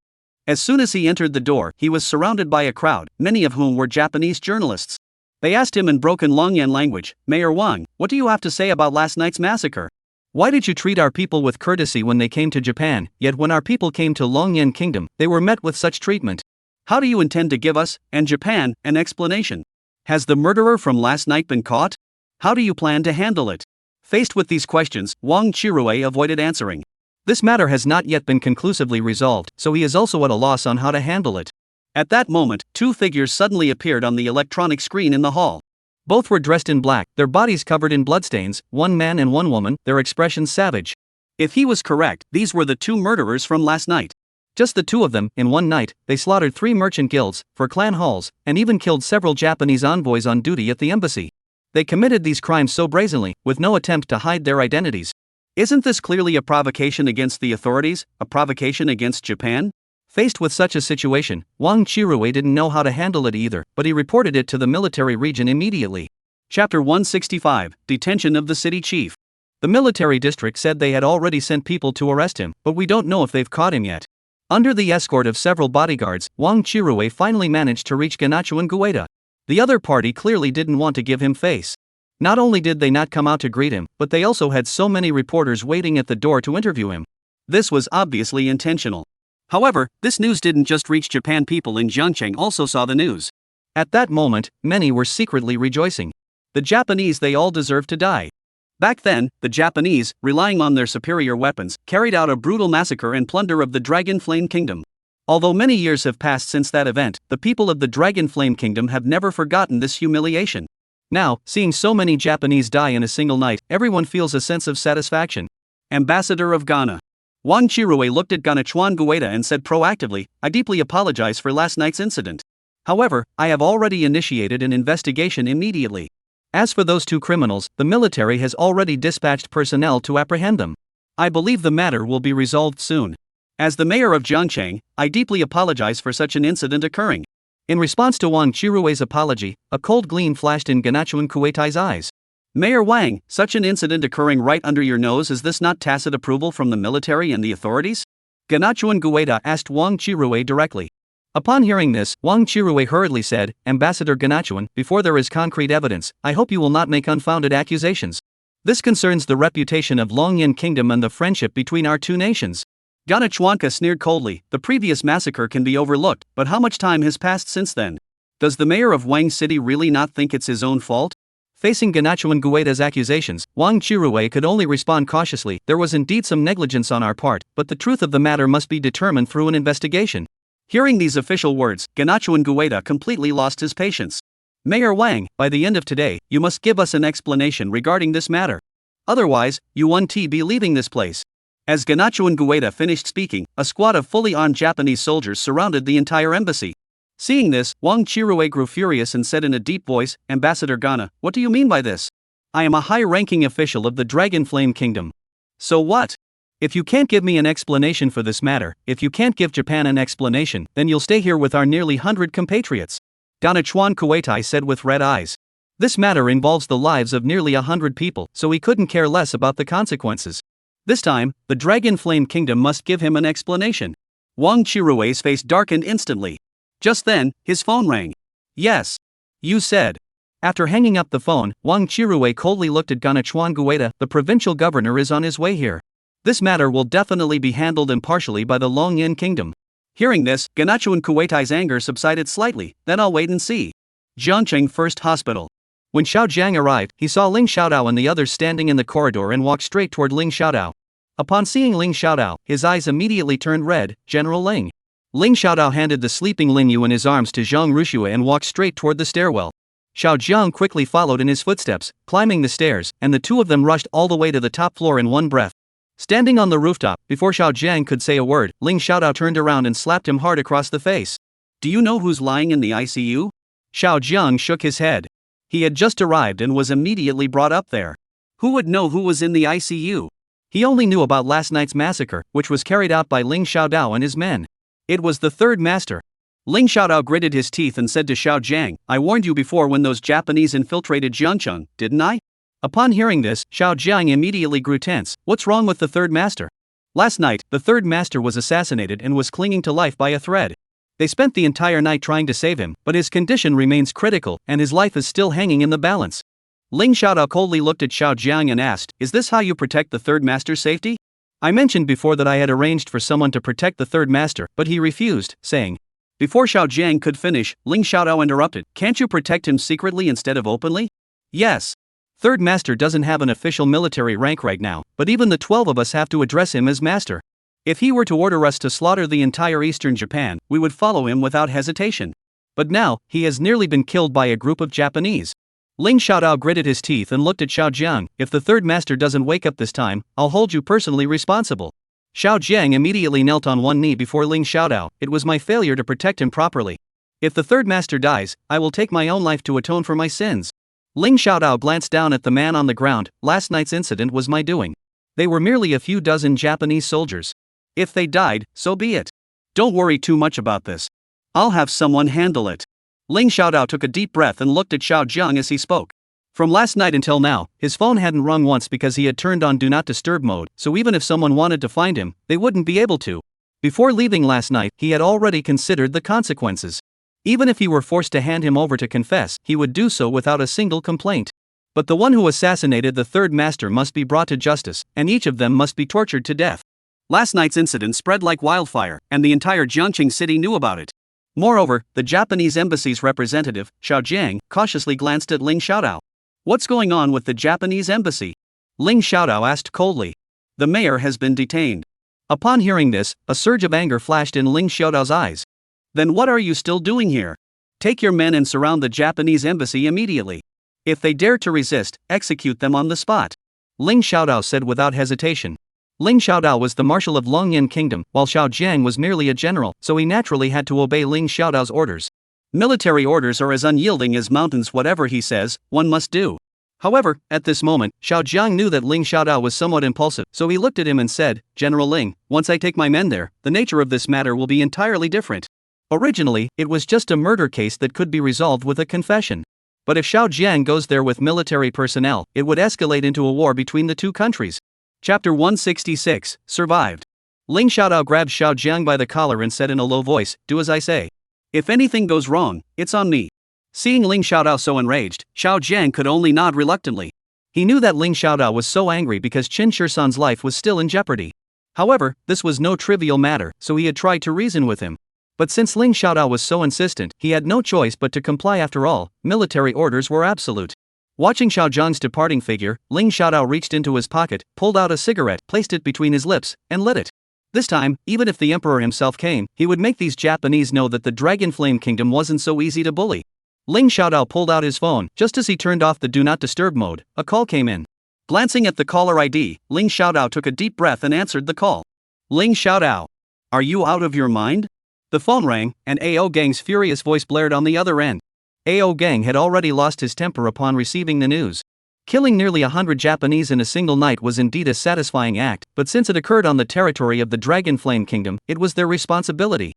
As soon as he entered the door, he was surrounded by a crowd, many of whom were Japanese journalists. They asked him in broken Longyan language, "Mayor Wang, what do you have to say about last night's massacre? Why did you treat our people with courtesy when they came to Japan, yet when our people came to Longyan Kingdom, they were met with such treatment? How do you intend to give us, and Japan, an explanation?" Has the murderer from last night been caught? How do you plan to handle it? Faced with these questions, Wang Chirue avoided answering. This matter has not yet been conclusively resolved, so he is also at a loss on how to handle it. At that moment, two figures suddenly appeared on the electronic screen in the hall. Both were dressed in black, their bodies covered in bloodstains, one man and one woman, their expressions savage. If he was correct, these were the two murderers from last night. Just the two of them, in one night, they slaughtered 3 merchant guilds, 4 clan halls, and even killed several Japanese envoys on duty at the embassy. They committed these crimes so brazenly, with no attempt to hide their identities. Isn't this clearly a provocation against the authorities, a provocation against Japan? Faced with such a situation, Wang Chirue didn't know how to handle it either, but he reported it to the military region immediately. Chapter 165, Detention of the City Chief. The military district said they had already sent people to arrest him, but we don't know if they've caught him yet. Under the escort of several bodyguards, Wang Chirue finally managed to reach Ganachuan Gueda. The other party clearly didn't want to give him face. Not only did they not come out to greet him, but they also had so many reporters waiting at the door to interview him. This was obviously intentional. However, this news didn't just reach Japan. People in Jiangcheng also saw the news. At that moment, many were secretly rejoicing. The Japanese, they all deserve to die. Back then, the Japanese, relying on their superior weapons, carried out a brutal massacre and plunder of the Dragon Flame Kingdom. Although many years have passed since that event, the people of the Dragon Flame Kingdom have never forgotten this humiliation. Now, seeing so many Japanese die in a single night, everyone feels a sense of satisfaction. Ambassador of Ghana. Wang Chirue looked at Ganachuan Gueda and said proactively, "I deeply apologize for last night's incident. However, I have already initiated an investigation immediately. As for those two criminals, the military has already dispatched personnel to apprehend them. I believe the matter will be resolved soon. As the mayor of Jiangcheng, I deeply apologize for such an incident occurring." In response to Wang Chirue's apology, a cold gleam flashed in Ganachuan Gueta's eyes. "Mayor Wang, such an incident occurring right under your nose, is this not tacit approval from the military and the authorities?" Ganachuan Gueta asked Wang Chirue directly. Upon hearing this, Wang Chirue hurriedly said, "Ambassador Ganachuan, before there is concrete evidence, I hope you will not make unfounded accusations. This concerns the reputation of Longyan Kingdom and the friendship between our two nations." Ganachuanka sneered coldly, "The previous massacre can be overlooked, but how much time has passed since then? Does the mayor of Wang City really not think it's his own fault?" Facing Ganachuan Gueta's accusations, Wang Chirue could only respond cautiously, "There was indeed some negligence on our part, but the truth of the matter must be determined through an investigation." Hearing these official words, Ganachuan Gueta completely lost his patience. "Mayor Wang, by the end of today, you must give us an explanation regarding this matter. Otherwise, you won't be leaving this place." As Ganachuan Gueta finished speaking, a squad of fully armed Japanese soldiers surrounded the entire embassy. Seeing this, Wang Chirue grew furious and said in a deep voice, "Ambassador Ghana, what do you mean by this? I am a high-ranking official of the Dragon Flame Kingdom. So what? If you can't give me an explanation for this matter, if you can't give Japan an explanation, then you'll stay here with our nearly 100 compatriots." Ganachuan Gueta said with red eyes. This matter involves the lives of nearly 100 people, so he couldn't care less about the consequences. This time, the Dragon Flame Kingdom must give him an explanation. Wang Chirue's face darkened instantly. Just then, his phone rang. "Yes. You said." After hanging up the phone, Wang Chirue coldly looked at Ganachuan Gueta. "The provincial governor is on his way here. This matter will definitely be handled impartially by the Longyan Kingdom." Hearing this, Ganachuan Gueta's anger subsided slightly. "Then I'll wait and see." Jiangcheng First Hospital. When Xiao Jiang arrived, he saw Ling Xiaodao and the others standing in the corridor and walked straight toward Ling Xiaodao. Upon seeing Ling Xiaodao, his eyes immediately turned red. "General Ling." Ling Xiaodao handed the sleeping Ling Yu in his arms to Zhang Rushue and walked straight toward the stairwell. Xiao Jiang quickly followed in his footsteps, climbing the stairs, and the two of them rushed all the way to the top floor in one breath. Standing on the rooftop, before Xiao Jiang could say a word, Ling Xiaodao turned around and slapped him hard across the face. "Do you know who's lying in the ICU?" Xiao Jiang shook his head. He had just arrived and was immediately brought up there. Who would know who was in the ICU? He only knew about last night's massacre, which was carried out by Ling Xiaodao and his men. It was the third master. Ling Xiaodao gritted his teeth and said to Xiao Jiang, "I warned you before when those Japanese infiltrated Jiangcheng, didn't I?" Upon hearing this, Xiao Jiang immediately grew tense. "What's wrong with the third master?" Last night, the third master was assassinated and was clinging to life by a thread. They spent the entire night trying to save him, but his condition remains critical, and his life is still hanging in the balance. Ling Xiaodao coldly looked at Xiao Jiang and asked, "Is this how you protect the third master's safety?" "I mentioned before that I had arranged for someone to protect the third master, but he refused, saying, Before Xiao Jiang could finish, Ling Xiaodao interrupted. Can't you protect him secretly instead of openly? Yes. Third Master doesn't have an official military rank right now, but even the 12 of us have to address him as Master. If he were to order us to slaughter the entire eastern Japan, we would follow him without hesitation. But now, he has nearly been killed by a group of Japanese. Ling Xiaodao gritted his teeth and looked at Xiao Jiang. If the Third Master doesn't wake up this time, I'll hold you personally responsible. Xiao Jiang immediately knelt on one knee before Ling Xiaodao. It was my failure to protect him properly. If the Third Master dies, I will take my own life to atone for my sins. Ling Xiaodao glanced down at the man on the ground. Last night's incident was my doing. They were merely a few dozen Japanese soldiers. If they died, so be it. Don't worry too much about this. I'll have someone handle it. Ling Xiaodao took a deep breath and looked at Xiao Jiang as he spoke. From last night until now, his phone hadn't rung once because he had turned on Do Not Disturb mode, so even if someone wanted to find him, they wouldn't be able to. Before leaving last night, he had already considered the consequences. Even if he were forced to hand him over to confess, he would do so without a single complaint. But the one who assassinated the Third Master must be brought to justice, and each of them must be tortured to death. Last night's incident spread like wildfire, and the entire Jiangqing city knew about it. Moreover, the Japanese embassy's representative, Xiao Jiang, cautiously glanced at Ling Xiaodao. What's going on with the Japanese embassy? Ling Xiaodao asked coldly. The mayor has been detained. Upon hearing this, a surge of anger flashed in Ling Xiaodao's eyes. Then what are you still doing here? Take your men and surround the Japanese embassy immediately. If they dare to resist, execute them on the spot. Ling Xiaodao said without hesitation. Ling Xiaodao was the marshal of Longyan Kingdom, while Xiao Jiang was merely a general, so he naturally had to obey Ling Xiaodao's orders. Military orders are as unyielding as mountains. Whatever he says, one must do. However, at this moment, Xiao Jiang knew that Ling Xiaodao was somewhat impulsive, so he looked at him and said, General Ling, once I take my men there, the nature of this matter will be entirely different. Originally, it was just a murder case that could be resolved with a confession. But if Xiao Jiang goes there with military personnel, it would escalate into a war between the two countries. Chapter 166, Survived. Ling Xiaodao grabbed Xiao Jiang by the collar and said in a low voice, Do as I say. If anything goes wrong, it's on me. Seeing Ling Xiaodao so enraged, Xiao Jiang could only nod reluctantly. He knew that Ling Xiaodao was so angry because Qin Shisan's life was still in jeopardy. However, this was no trivial matter, so he had tried to reason with him. But since Ling Xiaodao was so insistent, he had no choice but to comply. After all, military orders were absolute. Watching Xiao Jiang's departing figure, Ling Xiaodao reached into his pocket, pulled out a cigarette, placed it between his lips, and lit it. This time, even if the emperor himself came, he would make these Japanese know that the Dragon Flame Kingdom wasn't so easy to bully. Ling Xiaodao pulled out his phone. Just as he turned off the Do Not Disturb mode, a call came in. Glancing at the caller ID, Ling Xiaodao took a deep breath and answered the call. Ling Xiaodao. Are you out of your mind? The phone rang, and A.O. Gang's furious voice blared on the other end. A.O. Gang had already lost his temper upon receiving the news. Killing nearly 100 Japanese in a single night was indeed a satisfying act, but since it occurred on the territory of the Dragon Flame Kingdom, it was their responsibility.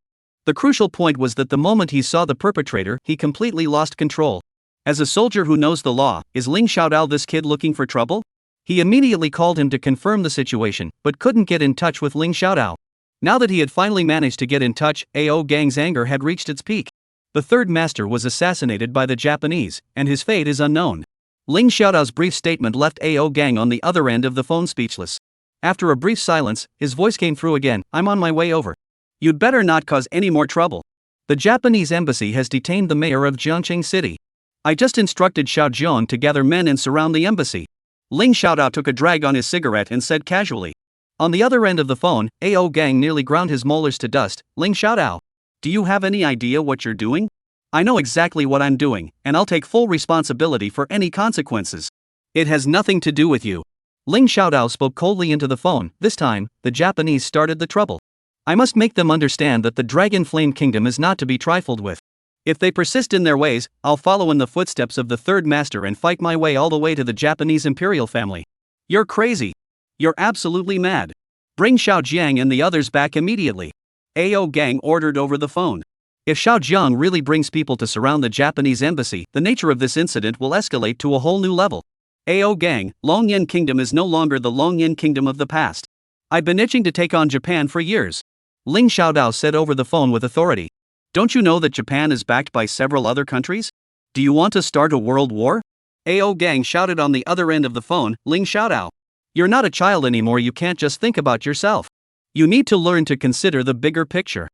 The crucial point was that the moment he saw the perpetrator, he completely lost control. As a soldier who knows the law, is Ling Xiaodao this kid looking for trouble? He immediately called him to confirm the situation, but couldn't get in touch with Ling Xiaodao. Now that he had finally managed to get in touch, A.O. Gang's anger had reached its peak. The Third Master was assassinated by the Japanese, and his fate is unknown. Ling Xiaodao's brief statement left A.O. Gang on the other end of the phone speechless. After a brief silence, his voice came through again. I'm on my way over. You'd better not cause any more trouble. The Japanese embassy has detained the mayor of Jiangqing City. I just instructed Xiao Jiang to gather men and surround the embassy. Ling Xiaodao took a drag on his cigarette and said casually. On the other end of the phone, A.O. Gang nearly ground his molars to dust. Ling Xiaodao. Do you have any idea what you're doing? I know exactly what I'm doing, and I'll take full responsibility for any consequences. It has nothing to do with you. Ling Xiaodao spoke coldly into the phone. This time, the Japanese started the trouble. I must make them understand that the Dragon Flame Kingdom is not to be trifled with. If they persist in their ways, I'll follow in the footsteps of the Third Master and fight my way all the way to the Japanese imperial family. You're crazy. You're absolutely mad. Bring Xiao Jiang and the others back immediately. A.O. Gang ordered over the phone. If Xiao Jiang really brings people to surround the Japanese embassy, the nature of this incident will escalate to a whole new level. A.O. Gang, Longyan Kingdom is no longer the Longyan Kingdom of the past. I've been itching to take on Japan for years. Ling Xiaodao said over the phone with authority. Don't you know that Japan is backed by several other countries? Do you want to start a world war? A.O. Gang shouted on the other end of the phone. Ling Xiaodao. You're not a child anymore. You can't just think about yourself. You need to learn to consider the bigger picture.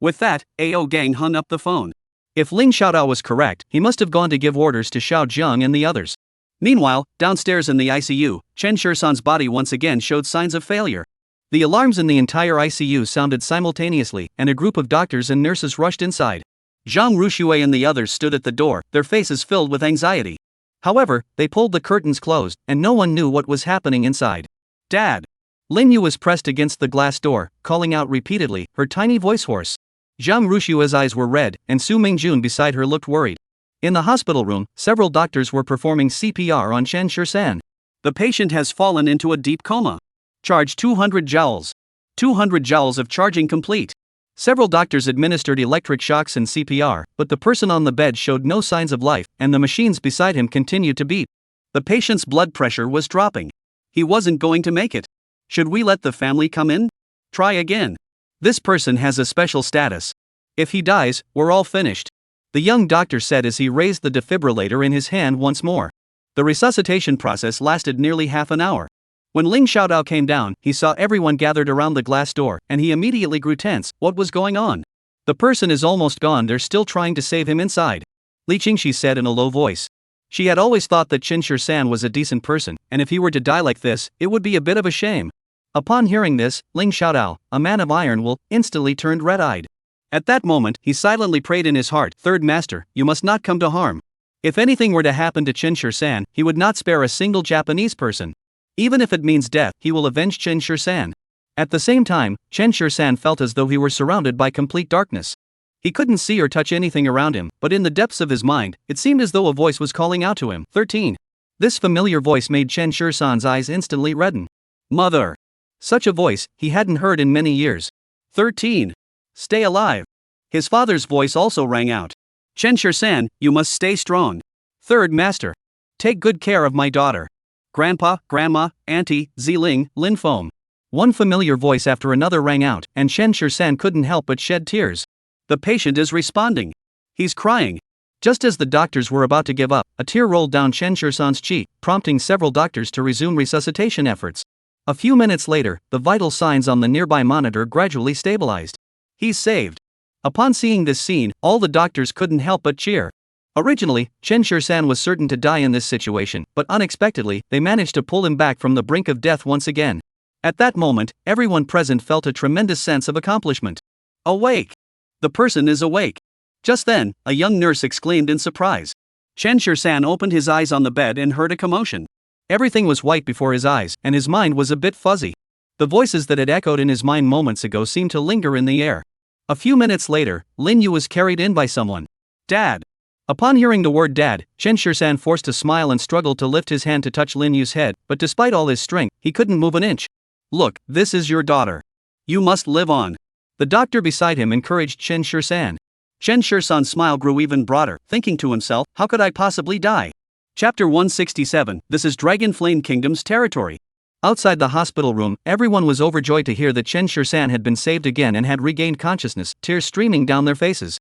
With that, AO Gang hung up the phone. If Ling Xiaodao was correct, he must have gone to give orders to Xiao Zheng and the others. Meanwhile, downstairs in the ICU, Chen Shisan's body once again showed signs of failure. The alarms in the entire ICU sounded simultaneously, and a group of doctors and nurses rushed inside. Zhang Ruxue and the others stood at the door, their faces filled with anxiety. However, they pulled the curtains closed, and no one knew what was happening inside. Dad! Lin Yu was pressed against the glass door, calling out repeatedly, her tiny voice hoarse. Zhang Rushue's eyes were red, and Su Mingjun beside her looked worried. In the hospital room, several doctors were performing CPR on Chen Shisan. The patient has fallen into a deep coma. Charge 200 joules. 200 joules of charging complete. Several doctors administered electric shocks and CPR, but the person on the bed showed no signs of life, and the machines beside him continued to beep. The patient's blood pressure was dropping. He wasn't going to make it. Should we let the family come in? Try again. This person has a special status. If he dies, we're all finished. The young doctor said as he raised the defibrillator in his hand once more. The resuscitation process lasted nearly half an hour. When Ling Xiaodao came down, he saw everyone gathered around the glass door, and he immediately grew tense. What was going on? The person is almost gone, they're still trying to save him inside. Li Qingxi said in a low voice. She had always thought that Chen Shisan was a decent person, and if he were to die like this, it would be a bit of a shame. Upon hearing this, Ling Xiaodao, a man of iron will, instantly turned red-eyed. At that moment, he silently prayed in his heart, Third Master, you must not come to harm. If anything were to happen to Chen Shisan, he would not spare a single Japanese person. Even if it means death, he will avenge Chen Shisan. At the same time, Chen Shisan felt as though he were surrounded by complete darkness. He couldn't see or touch anything around him, but in the depths of his mind, it seemed as though a voice was calling out to him, 13. This familiar voice made Chen Shisan's eyes instantly redden. Mother! Such a voice, he hadn't heard in many years. 13. Stay alive. His father's voice also rang out. Chen Shisan, you must stay strong. Third Master. Take good care of my daughter. Grandpa, Grandma, Auntie, Ziling, Lin Feng. One familiar voice after another rang out, and Chen Shisan couldn't help but shed tears. The patient is responding. He's crying. Just as the doctors were about to give up, a tear rolled down Chen Shisan's cheek, prompting several doctors to resume resuscitation efforts. A few minutes later, the vital signs on the nearby monitor gradually stabilized. He's saved. Upon seeing this scene, all the doctors couldn't help but cheer. Originally, Chen Shisan was certain to die in this situation, but unexpectedly, they managed to pull him back from the brink of death once again. At that moment, everyone present felt a tremendous sense of accomplishment. Awake! The person is awake. Just then, a young nurse exclaimed in surprise. Chen Shisan opened his eyes on the bed and heard a commotion. Everything was white before his eyes, and his mind was a bit fuzzy. The voices that had echoed in his mind moments ago seemed to linger in the air. A few minutes later, Lin Yu was carried in by someone. Dad! Upon hearing the word dad, Chen Shisan forced a smile and struggled to lift his hand to touch Lin Yu's head, but despite all his strength, he couldn't move an inch. Look, this is your daughter. You must live on. The doctor beside him encouraged Chen Shisan. Chen Shisan's smile grew even broader, thinking to himself, how could I possibly die? Chapter 167, This is Dragon Flame Kingdom's territory. Outside the hospital room, everyone was overjoyed to hear that Chen Shisan had been saved again and had regained consciousness, tears streaming down their faces.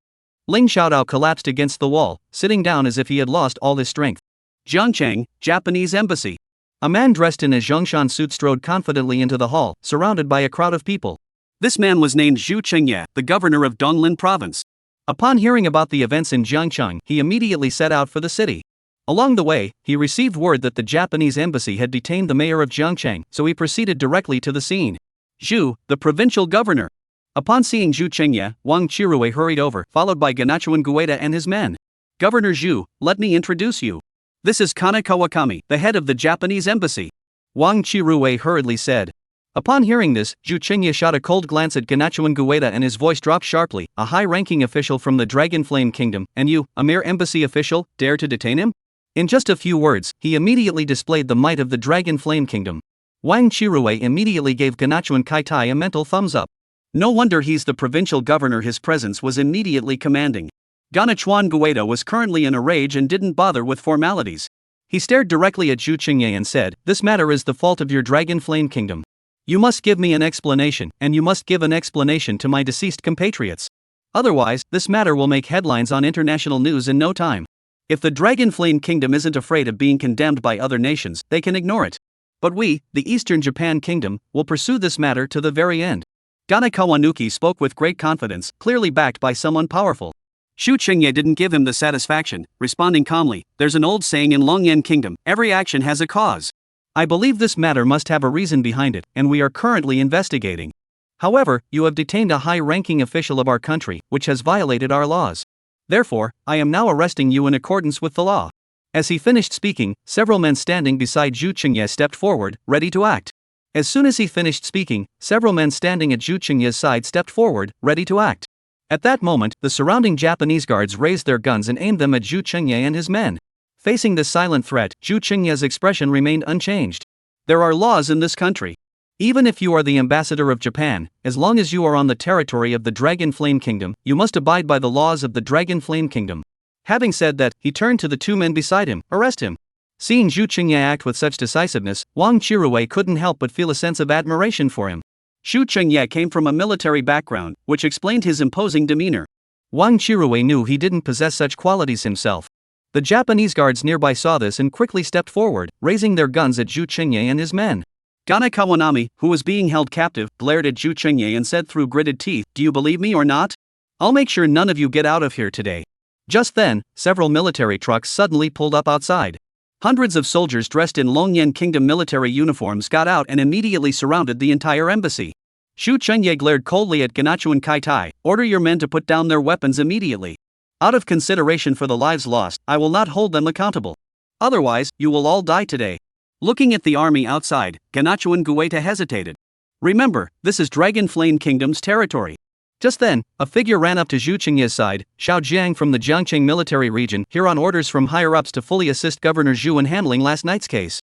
Ling Xiaodao collapsed against the wall, sitting down as if he had lost all his strength. Jiangcheng, Japanese Embassy. A man dressed in a Zhongshan suit strode confidently into the hall, surrounded by a crowd of people. This man was named Zhu Chengye, the governor of Donglin province. Upon hearing about the events in Jiangcheng, he immediately set out for the city. Along the way, he received word that the Japanese embassy had detained the mayor of Jiangcheng, so he proceeded directly to the scene. Zhu, the provincial governor. Upon seeing Zhu Chengye, Wang Qirui hurried over, followed by Ganachuan Gueda and his men. Governor Zhu, let me introduce you. This is Kana Kawakami, the head of the Japanese embassy. Wang Qirui hurriedly said. Upon hearing this, Zhu Chengye shot a cold glance at Ganachuan Gueda and his voice dropped sharply, a high-ranking official from the Dragon Flame Kingdom, and you, a mere embassy official, dare to detain him? In just a few words, he immediately displayed the might of the Dragon Flame Kingdom. Wang Qirui immediately gave Ganachuan Kaitai a mental thumbs up. No wonder he's the provincial governor, his presence was immediately commanding. Ganachuan Gueda was currently in a rage and didn't bother with formalities. He stared directly at Zhu Chengye and said, this matter is the fault of your Dragon Flame Kingdom. You must give me an explanation, and you must give an explanation to my deceased compatriots. Otherwise, this matter will make headlines on international news in no time. If the Dragon Flame Kingdom isn't afraid of being condemned by other nations, they can ignore it. But we, the Eastern Japan Kingdom, will pursue this matter to the very end. Gana Kawanuki spoke with great confidence, clearly backed by someone powerful. Shu Qingye didn't give him the satisfaction, responding calmly, "There's an old saying in Longyan Kingdom, every action has a cause. I believe this matter must have a reason behind it, and we are currently investigating. However, you have detained a high-ranking official of our country, which has violated our laws. Therefore, I am now arresting you in accordance with the law." As he finished speaking, several men standing beside Zhu Qingye stepped forward, ready to act. As soon as he finished speaking, several men standing at Zhu Qingye's side stepped forward, ready to act. At that moment, the surrounding Japanese guards raised their guns and aimed them at Zhu Qingye and his men. Facing this silent threat, Zhu Qingye's expression remained unchanged. There are laws in this country. Even if you are the ambassador of Japan, as long as you are on the territory of the Dragon Flame Kingdom, you must abide by the laws of the Dragon Flame Kingdom. Having said that, he turned to the two men beside him, "Arrest him." Seeing Zhu Qingye act with such decisiveness, Wang Chirui couldn't help but feel a sense of admiration for him. Zhu Qingye came from a military background, which explained his imposing demeanor. Wang Chirui knew he didn't possess such qualities himself. The Japanese guards nearby saw this and quickly stepped forward, raising their guns at Zhu Qingye and his men. Gana Kawanami, who was being held captive, glared at Zhu Qingye and said through gritted teeth, "Do you believe me or not? I'll make sure none of you get out of here today." Just then, several military trucks suddenly pulled up outside. Hundreds of soldiers dressed in Longyan Kingdom military uniforms got out and immediately surrounded the entire embassy. Zhu Qingye glared coldly at Ganachuan Kaitai, "Order your men to put down their weapons immediately. Out of consideration for the lives lost, I will not hold them accountable. Otherwise, you will all die today." Looking at the army outside, Ganachuan Gueta hesitated. "Remember, this is Dragon Flame Kingdom's territory." Just then, a figure ran up to Zhu Qingye's side, Xiao Jiang from the Jiangqing military region, here on orders from higher-ups to fully assist Governor Zhu in handling last night's case.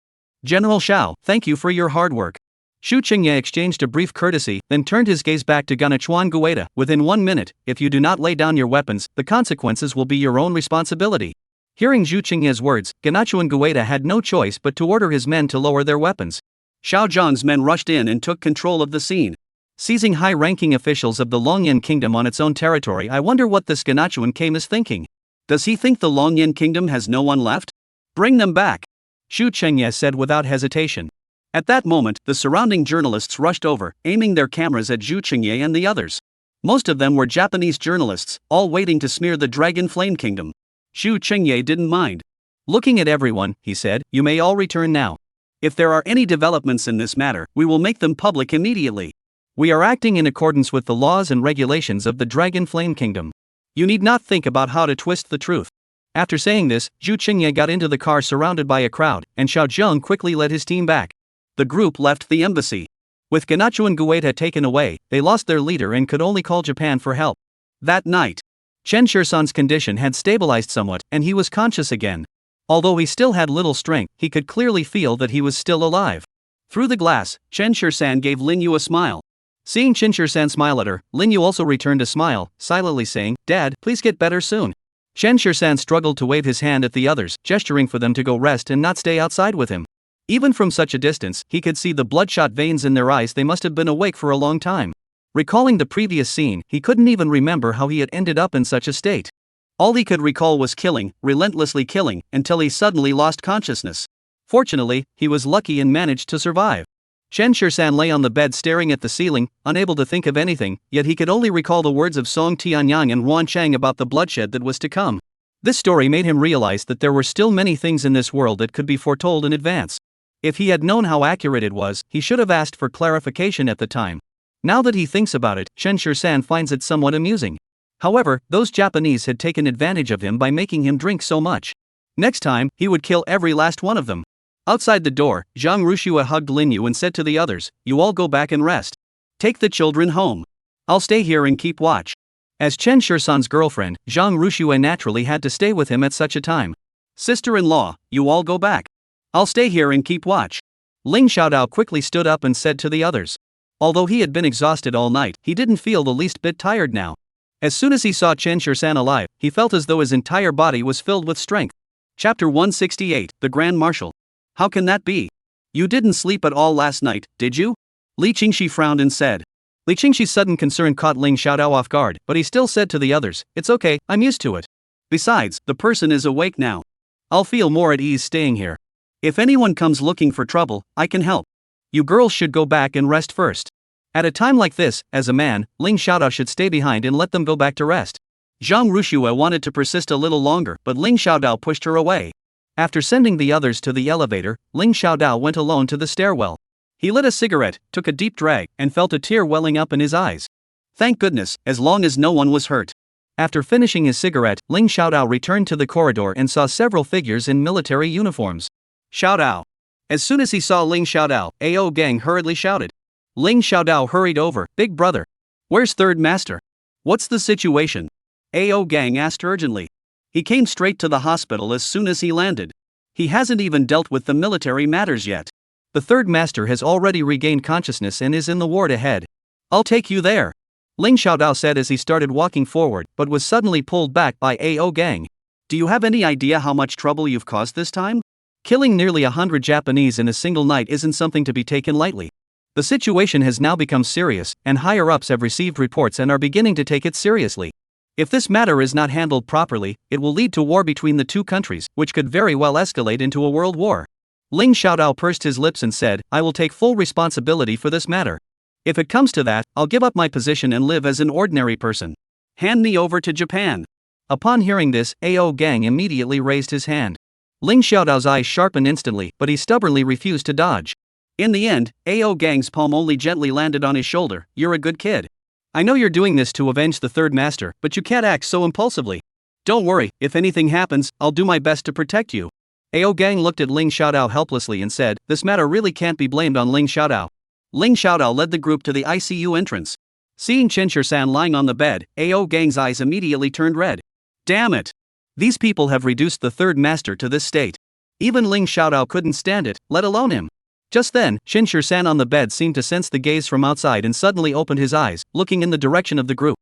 "General Xiao, thank you for your hard work." Zhu Qingye exchanged a brief courtesy, then turned his gaze back to Ganachuan Gueta. "Within 1 minute, if you do not lay down your weapons, the consequences will be your own responsibility." Hearing Zhu Qingye's words, Ganachuan Gueta had no choice but to order his men to lower their weapons. Xiao Zhang's men rushed in and took control of the scene. Seizing high-ranking officials of the Longyan Kingdom on its own territory, I wonder what this Ganachuan Kame is thinking. Does he think the Longyan Kingdom has no one left? Bring them back, Zhu Qingye said without hesitation. At that moment, the surrounding journalists rushed over, aiming their cameras at Zhu Qingye and the others. Most of them were Japanese journalists, all waiting to smear the Dragon Flame Kingdom. Zhu Qingye didn't mind. Looking at everyone, he said, "You may all return now. If there are any developments in this matter, we will make them public immediately. We are acting in accordance with the laws and regulations of the Dragon Flame Kingdom. You need not think about how to twist the truth." After saying this, Zhu Qingye got into the car surrounded by a crowd, and Xiao Zheng quickly led his team back. The group left the embassy. With Ganachuan Gueta taken away, they lost their leader and could only call Japan for help. That night, Chen Shirsan's condition had stabilized somewhat, and he was conscious again. Although he still had little strength, he could clearly feel that he was still alive. Through the glass, Chen Shirsan gave Lin Yu a smile. Seeing Chen Shirsan smile at her, Lin Yu also returned a smile, silently saying, "Dad, please get better soon." Chen Shirsan struggled to wave his hand at the others, gesturing for them to go rest and not stay outside with him. Even from such a distance, he could see the bloodshot veins in their eyes. They must have been awake for a long time. Recalling the previous scene, he couldn't even remember how he had ended up in such a state. All he could recall was killing, relentlessly killing, until he suddenly lost consciousness. Fortunately, he was lucky and managed to survive. Chen Shirsan lay on the bed staring at the ceiling, unable to think of anything, yet he could only recall the words of Song Tianyang and Ruan Chang about the bloodshed that was to come. This story made him realize that there were still many things in this world that could be foretold in advance. If he had known how accurate it was, he should have asked for clarification at the time. Now that he thinks about it, Chen Shirsan finds it somewhat amusing. However, those Japanese had taken advantage of him by making him drink so much. Next time, he would kill every last one of them. Outside the door, Zhang Rushua hugged Lin Yu and said to the others, "You all go back and rest. Take the children home. I'll stay here and keep watch." As Chen Shirsan's girlfriend, Zhang Rushua naturally had to stay with him at such a time. "Sister-in-law, you all go back. I'll stay here and keep watch." Ling Xiaodao quickly stood up and said to the others. Although he had been exhausted all night, he didn't feel the least bit tired now. As soon as he saw Chen Shirsan alive, he felt as though his entire body was filled with strength. Chapter 168, The Grand Marshal. "How can that be? You didn't sleep at all last night, did you?" Li Qingxi frowned and said. Li Qingxi's sudden concern caught Ling Xiaodao off guard, but he still said to the others, "It's okay, I'm used to it. Besides, the person is awake now. I'll feel more at ease staying here. If anyone comes looking for trouble, I can help. You girls should go back and rest first." At a time like this, as a man, Ling Xiaodao should stay behind and let them go back to rest. Zhang Rushue wanted to persist a little longer, but Ling Xiaodao pushed her away. After sending the others to the elevator, Ling Xiaodao went alone to the stairwell. He lit a cigarette, took a deep drag, and felt a tear welling up in his eyes. Thank goodness, as long as no one was hurt. After finishing his cigarette, Ling Xiaodao returned to the corridor and saw several figures in military uniforms. Xiaodao. As soon as he saw Ling Xiaodao, AO Gang hurriedly shouted. Ling Xiaodao hurried over. Big brother. Where's third master? What's the situation? AO Gang asked urgently. He came straight to the hospital as soon as he landed. He hasn't even dealt with the military matters yet. The third master has already regained consciousness and is in the ward ahead. I'll take you there. Ling Xiaodao said as he started walking forward, but was suddenly pulled back by AO Gang. Do you have any idea how much trouble you've caused this time? Killing nearly 100 Japanese in a single night isn't something to be taken lightly. The situation has now become serious, and higher-ups have received reports and are beginning to take it seriously. If this matter is not handled properly, it will lead to war between the two countries, which could very well escalate into a world war. Ling Xiaodao pursed his lips and said, I will take full responsibility for this matter. If it comes to that, I'll give up my position and live as an ordinary person. Hand me over to Japan. Upon hearing this, AO Gang immediately raised his hand. Ling Xiaodao's eyes sharpened instantly, but he stubbornly refused to dodge. In the end, AO Gang's palm only gently landed on his shoulder. You're a good kid. I know you're doing this to avenge the third master, but you can't act so impulsively. Don't worry, if anything happens, I'll do my best to protect you. AO Gang looked at Ling Xiaodao helplessly and said, this matter really can't be blamed on Ling Xiaodao. Ling Xiaodao led the group to the ICU entrance. Seeing Chen Shirsan lying on the bed, AO Gang's eyes immediately turned red. Damn it! These people have reduced the third master to this state. Even Ling Xiaodao couldn't stand it, let alone him. Just then, Chen Shirsan on the bed seemed to sense the gaze from outside and suddenly opened his eyes, looking in the direction of the group.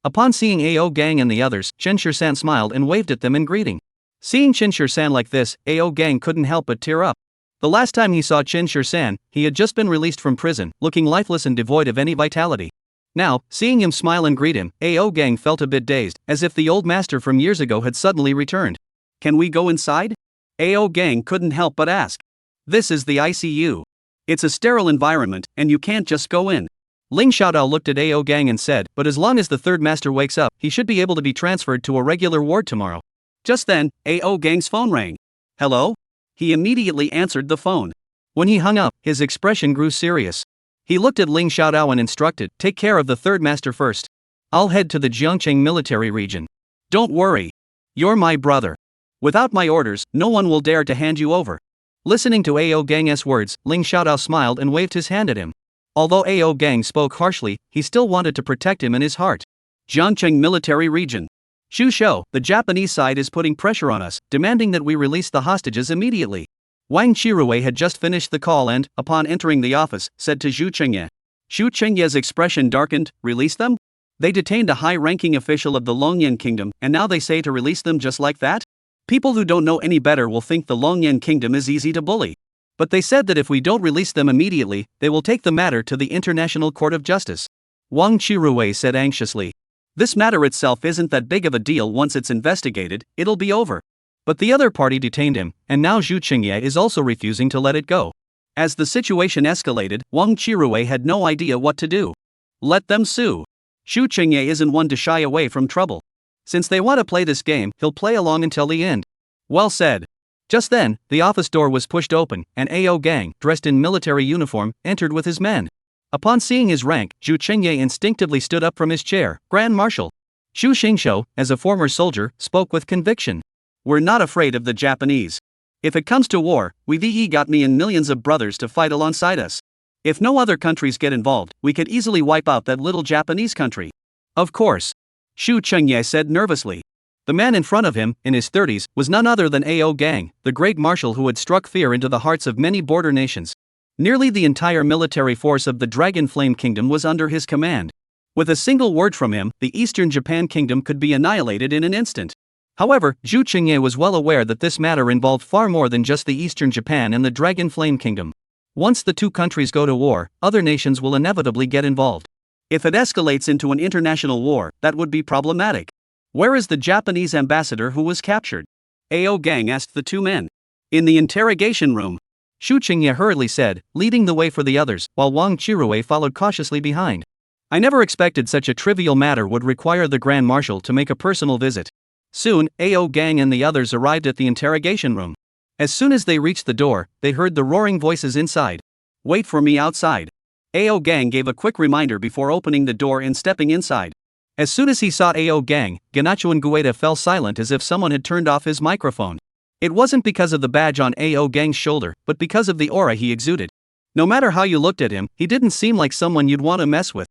Upon seeing AO Gang and the others, Chen Shirsan smiled and waved at them in greeting. Seeing Chen Shirsan like this, AO Gang couldn't help but tear up. The last time he saw Chen Shirsan, he had just been released from prison, looking lifeless and devoid of any vitality. Now, seeing him smile and greet him, AO Gang felt a bit dazed, as if the old master from years ago had suddenly returned. Can we go inside? AO Gang couldn't help but ask. This is the ICU. It's a sterile environment, and you can't just go in. Ling Xiaodao looked at AO Gang and said, but as long as the third master wakes up, he should be able to be transferred to a regular ward tomorrow. Just then, AO Gang's phone rang. Hello? He immediately answered the phone. When he hung up, his expression grew serious. He looked at Ling Xiaodao and instructed, take care of the third master first. I'll head to the Jiangcheng military region. Don't worry. You're my brother. Without my orders, no one will dare to hand you over. Listening to AO Gang's words, Ling Xiaodao smiled and waved his hand at him. Although AO Gang spoke harshly, he still wanted to protect him in his heart. Jiangcheng military region. Xu Shou, the Japanese side is putting pressure on us, demanding that we release the hostages immediately. Wang Qirui had just finished the call and, upon entering the office, said to Zhu Chengye. Xu Chengye's expression darkened, release them? They detained a high-ranking official of the Longyan Kingdom, and now they say to release them just like that? People who don't know any better will think the Longyan Kingdom is easy to bully. But they said that if we don't release them immediately, they will take the matter to the International Court of Justice. Wang Qirui said anxiously. This matter itself isn't that big of a deal. Once it's investigated, it'll be over. But the other party detained him, and now Zhu Chengye is also refusing to let it go. As the situation escalated, Wang Qirui had no idea what to do. Let them sue. Zhu Chengye isn't one to shy away from trouble. Since they want to play this game, he'll play along until the end. Well said. Just then, the office door was pushed open, and AO Gang, dressed in military uniform, entered with his men. Upon seeing his rank, Zhu Chengye instinctively stood up from his chair. Grand Marshal. Xu Xingshou, as a former soldier, spoke with conviction. We're not afraid of the Japanese. If it comes to war, we've got millions of brothers to fight alongside us. If no other countries get involved, we could easily wipe out that little Japanese country. Of course. Xu Chengye said nervously. The man in front of him, in his 30s, was none other than AO Gang, the great marshal who had struck fear into the hearts of many border nations. Nearly the entire military force of the Dragon Flame Kingdom was under his command. With a single word from him, the Eastern Japan Kingdom could be annihilated in an instant. However, Zhu Chengye was well aware that this matter involved far more than just the Eastern Japan and the Dragon Flame Kingdom. Once the two countries go to war, other nations will inevitably get involved. If it escalates into an international war, that would be problematic. Where is the Japanese ambassador who was captured? AO Gang asked the two men. In the interrogation room. Xu Qingye hurriedly said, leading the way for the others, while Wang Qirue followed cautiously behind. I never expected such a trivial matter would require the Grand Marshal to make a personal visit. Soon, Ao Gang and the others arrived at the interrogation room. As soon as they reached the door, they heard the roaring voices inside. Wait for me outside. Ao Gang gave a quick reminder before opening the door and stepping inside. As soon as he saw Ao Gang, Ganachuan Gueda fell silent as if someone had turned off his microphone. It wasn't because of the badge on Ao Gang's shoulder, but because of the aura he exuded. No matter how you looked at him, he didn't seem like someone you'd want to mess with.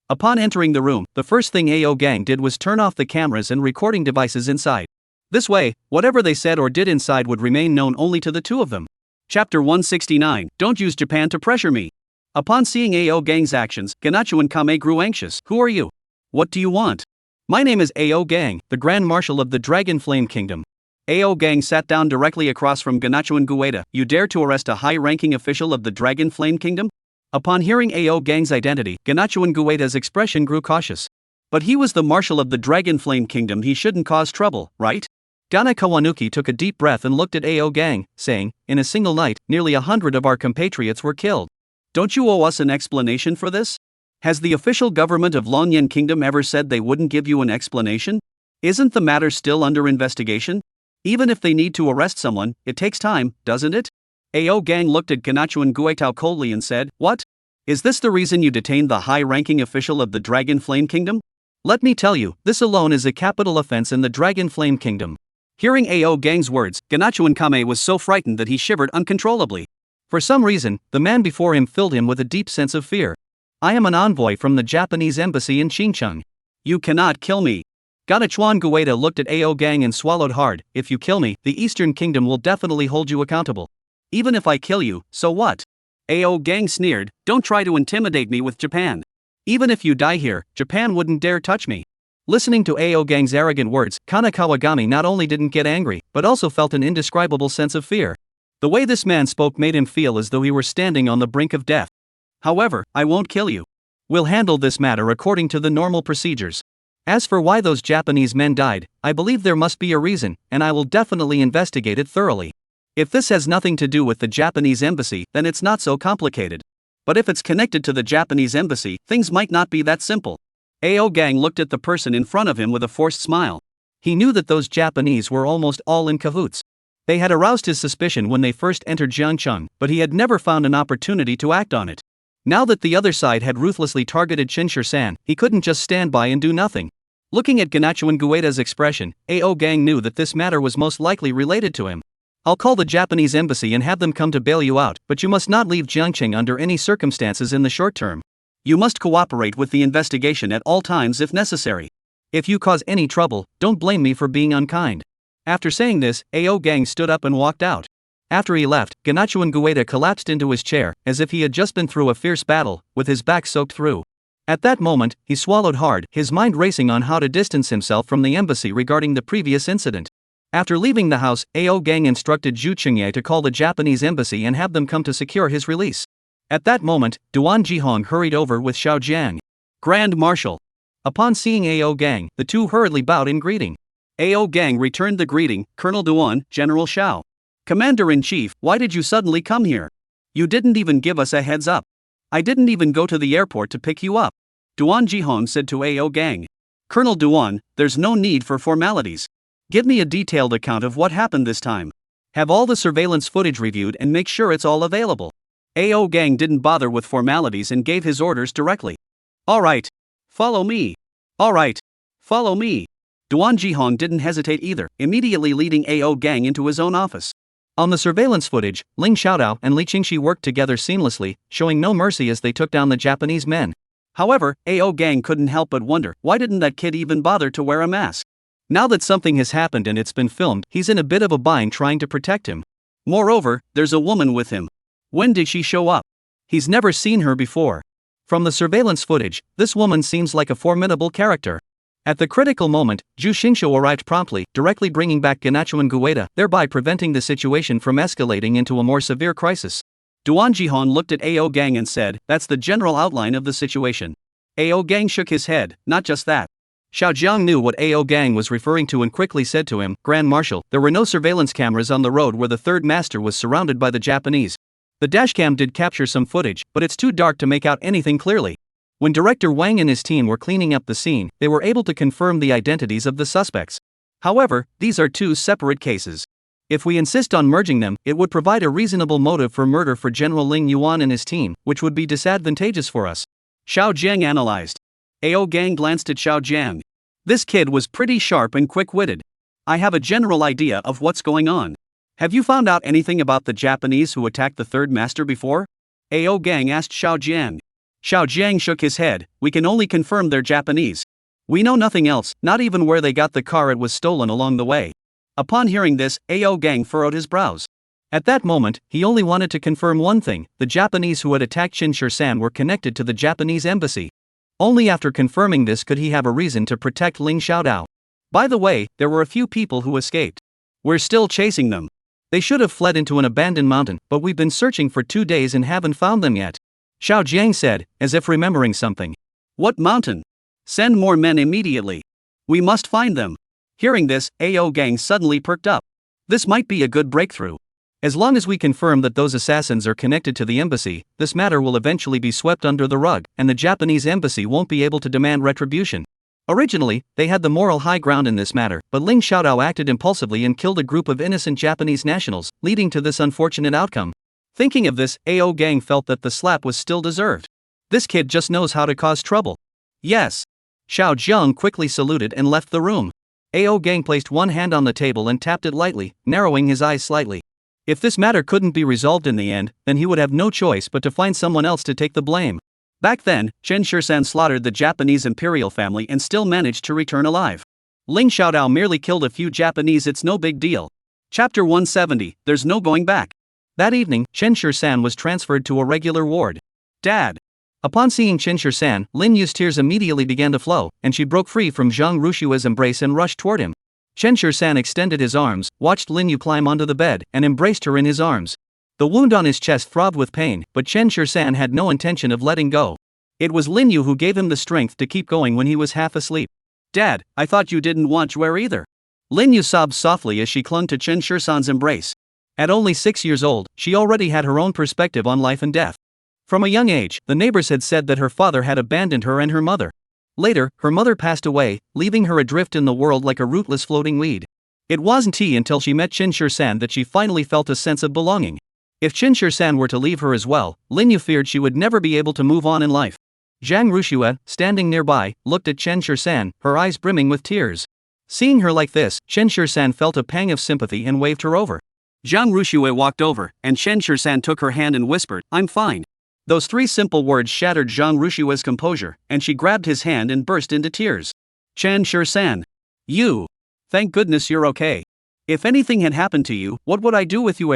Upon entering the room, the first thing Ao Gang did was turn off the cameras and recording devices inside. This way, whatever they said or did inside would remain known only to the two of them. Chapter 169, Don't Use Japan to Pressure Me. Upon seeing Ao Gang's actions, Ganachuan Kame grew anxious. Who are you? What do you want? My name is Ao Gang, the Grand Marshal of the Dragon Flame Kingdom. Ao Gang sat down directly across from Ganachuan Gueda. You dare to arrest a high-ranking official of the Dragon Flame Kingdom? Upon hearing Ao Gang's identity, Ganachuan Gueda's expression grew cautious. But he was the Marshal of the Dragon Flame Kingdom, he shouldn't cause trouble, right? Gana Kawanuki took a deep breath and looked at Ao Gang, saying, in a single night, nearly 100 of our compatriots were killed. Don't you owe us an explanation for this? Has the official government of Longyan Kingdom ever said they wouldn't give you an explanation? Isn't the matter still under investigation? Even if they need to arrest someone, it takes time, doesn't it? Ao Gang looked at Ganachuan Guetao coldly and said, What? Is this the reason you detained the high-ranking official of the Dragon Flame Kingdom? Let me tell you, this alone is a capital offense in the Dragon Flame Kingdom. Hearing Ao Gang's words, Ganachuan Kame was so frightened that he shivered uncontrollably. For some reason, the man before him filled him with a deep sense of fear. I am an envoy from the Japanese embassy in Xincheng. You cannot kill me. Ganachuan Gueda looked at Ao Gang and swallowed hard. If you kill me, the Eastern Kingdom will definitely hold you accountable. Even if I kill you, so what? Ao Gang sneered, don't try to intimidate me with Japan. Even if you die here, Japan wouldn't dare touch me. Listening to Ao Gang's arrogant words, Kana Kawagami not only didn't get angry, but also felt an indescribable sense of fear. The way this man spoke made him feel as though he were standing on the brink of death. However, I won't kill you. We'll handle this matter according to the normal procedures. As for why those Japanese men died, I believe there must be a reason, and I will definitely investigate it thoroughly. If this has nothing to do with the Japanese embassy, then it's not so complicated. But if it's connected to the Japanese embassy, things might not be that simple. Ao Gang looked at the person in front of him with a forced smile. He knew that those Japanese were almost all in cahoots. They had aroused his suspicion when they first entered Jiangcheng, but he had never found an opportunity to act on it. Now that the other side had ruthlessly targeted Qinshur-san, he couldn't just stand by and do nothing. Looking at Ganachuan Gueda's expression, Ao Gang knew that this matter was most likely related to him. I'll call the Japanese embassy and have them come to bail you out, but you must not leave Jiangcheng under any circumstances in the short term. You must cooperate with the investigation at all times if necessary. If you cause any trouble, don't blame me for being unkind. After saying this, Ao Gang stood up and walked out. After he left, Ganachuan Gueda collapsed into his chair, as if he had just been through a fierce battle, with his back soaked through. At that moment, he swallowed hard, his mind racing on how to distance himself from the embassy regarding the previous incident. After leaving the house, Ao Gang instructed Xu Qingye to call the Japanese embassy and have them come to secure his release. At that moment, Duan Jihong hurried over with Xiao Jiang. Grand Marshal. Upon seeing Ao Gang, the two hurriedly bowed in greeting. Ao Gang returned the greeting, Colonel Duan, General Xiao. Commander-in-Chief, why did you suddenly come here? You didn't even give us a heads up. I didn't even go to the airport to pick you up. Duan Jihong said to Ao Gang. Colonel Duan, there's no need for formalities. Give me a detailed account of what happened this time. Have all the surveillance footage reviewed and make sure it's all available. Ao Gang didn't bother with formalities and gave his orders directly. Alright. Follow me. Alright. Follow me. Duan Jihong didn't hesitate either, immediately leading Ao Gang into his own office. On the surveillance footage, Ling Xiaodao and Li Qingxi worked together seamlessly, showing no mercy as they took down the Japanese men. However, Ao Gang couldn't help but wonder, why didn't that kid even bother to wear a mask? Now that something has happened and it's been filmed, he's in a bit of a bind trying to protect him. Moreover, there's a woman with him. When did she show up? He's never seen her before. From the surveillance footage, this woman seems like a formidable character. At the critical moment, Zhu Xingqiu arrived promptly, directly bringing back Ganachuan Gueda, thereby preventing the situation from escalating into a more severe crisis. Duan Jihong looked at Ao Gang and said, that's the general outline of the situation. Ao Gang shook his head, not just that. Xiao Jiang knew what Ao Gang was referring to and quickly said to him, Grand Marshal, there were no surveillance cameras on the road where the third master was surrounded by the Japanese. The dashcam did capture some footage, but it's too dark to make out anything clearly. When director Wang and his team were cleaning up the scene, they were able to confirm the identities of the suspects. However, these are two separate cases. If we insist on merging them, it would provide a reasonable motive for murder for General Ling Yuan and his team, which would be disadvantageous for us. Xiao Jiang analyzed. Ao Gang glanced at Xiao Jiang. This kid was pretty sharp and quick-witted. I have a general idea of what's going on. Have you found out anything about the Japanese who attacked the third master before? Ao Gang asked Xiao Jiang. Xiao Jiang shook his head. We can only confirm they're Japanese. We know nothing else, not even where they got the car it was stolen along the way. Upon hearing this, Ao Gang furrowed his brows. At that moment, he only wanted to confirm one thing: the Japanese who had attacked Qinshur-san were connected to the Japanese embassy. Only after confirming this could he have a reason to protect Ling Xiaodao. By the way, there were a few people who escaped. We're still chasing them. They should have fled into an abandoned mountain, but we've been searching for 2 days and haven't found them yet. Xiao Jiang said, as if remembering something. What mountain? Send more men immediately. We must find them. Hearing this, Ao Gang suddenly perked up. This might be a good breakthrough. As long as we confirm that those assassins are connected to the embassy, this matter will eventually be swept under the rug, and the Japanese embassy won't be able to demand retribution. Originally, they had the moral high ground in this matter, but Ling Xiaodao acted impulsively and killed a group of innocent Japanese nationals, leading to this unfortunate outcome. Thinking of this, Ao Gang felt that the slap was still deserved. This kid just knows how to cause trouble. Yes. Xiao Jiang quickly saluted and left the room. Ao Gang placed one hand on the table and tapped it lightly, narrowing his eyes slightly. If this matter couldn't be resolved in the end, then he would have no choice but to find someone else to take the blame. Back then, Qinshur-san slaughtered the Japanese imperial family and still managed to return alive. Ling Xiaodao merely killed a few Japanese, it's no big deal. Chapter 170, There's no going back. That evening, Qinshur-san was transferred to a regular ward. Dad. Upon seeing Qinshur-san, Lin Yu's tears immediately began to flow, and she broke free from Zhang Rushua's embrace and rushed toward him. Qinshur-san extended his arms, watched Lin Yu climb onto the bed, and embraced her in his arms. The wound on his chest throbbed with pain, but Qinshur-san had no intention of letting go. It was Lin Yu who gave him the strength to keep going when he was half asleep. Dad, I thought you didn't want Jue either. Lin Yu sobbed softly as she clung to Qinshur-san's embrace. At only 6 years old, she already had her own perspective on life and death. From a young age, the neighbors had said that her father had abandoned her and her mother. Later, her mother passed away, leaving her adrift in the world like a rootless floating weed. It wasn't until she met Qinshur-san that she finally felt a sense of belonging. If Qinshur-san were to leave her as well, Lin Yu feared she would never be able to move on in life. Zhang Rushua, standing nearby, looked at Qinshur-san, her eyes brimming with tears. Seeing her like this, Qinshur-san felt a pang of sympathy and waved her over. Zhang Rushua walked over, and Qinshur-san took her hand and whispered, "I'm fine." Those 3 simple words shattered Zhang Rushua's composure, and she grabbed his hand and burst into tears. Qinshur-san. You. Thank goodness you're okay. If anything had happened to you, what would I do with you,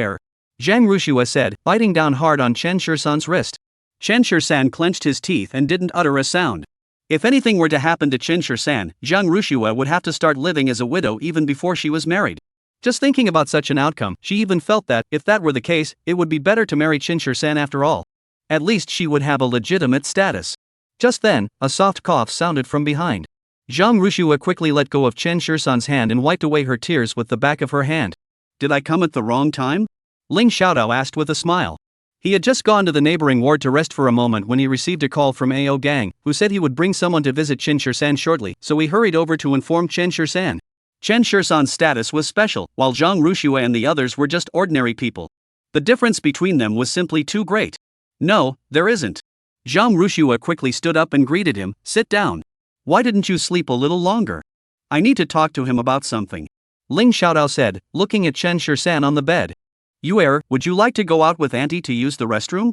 Zhang Rushua said, biting down hard on Qinshur-san's wrist. Qinshur-san clenched his teeth and didn't utter a sound. If anything were to happen to Qinshur-san, Zhang Rushua would have to start living as a widow even before she was married. Just thinking about such an outcome, she even felt that, if that were the case, it would be better to marry Qinshur-san after all. At least she would have a legitimate status. Just then, a soft cough sounded from behind. Zhang Rushua quickly let go of Qinshur-san's hand and wiped away her tears with the back of her hand. Did I come at the wrong time? Ling Xiaodao asked with a smile. He had just gone to the neighboring ward to rest for a moment when he received a call from Ao Gang, who said he would bring someone to visit Qinshur-san shortly, so he hurried over to inform Qinshur-san. Qinshur-san's status was special, while Zhang Rushua and the others were just ordinary people. The difference between them was simply too great. No, there isn't. Zhang Rushua quickly stood up and greeted him. Sit down. Why didn't you sleep a little longer? I need to talk to him about something. Ling Xiaodao said, looking at Qinshur-san on the bed. Would you like to go out with Auntie to use the restroom?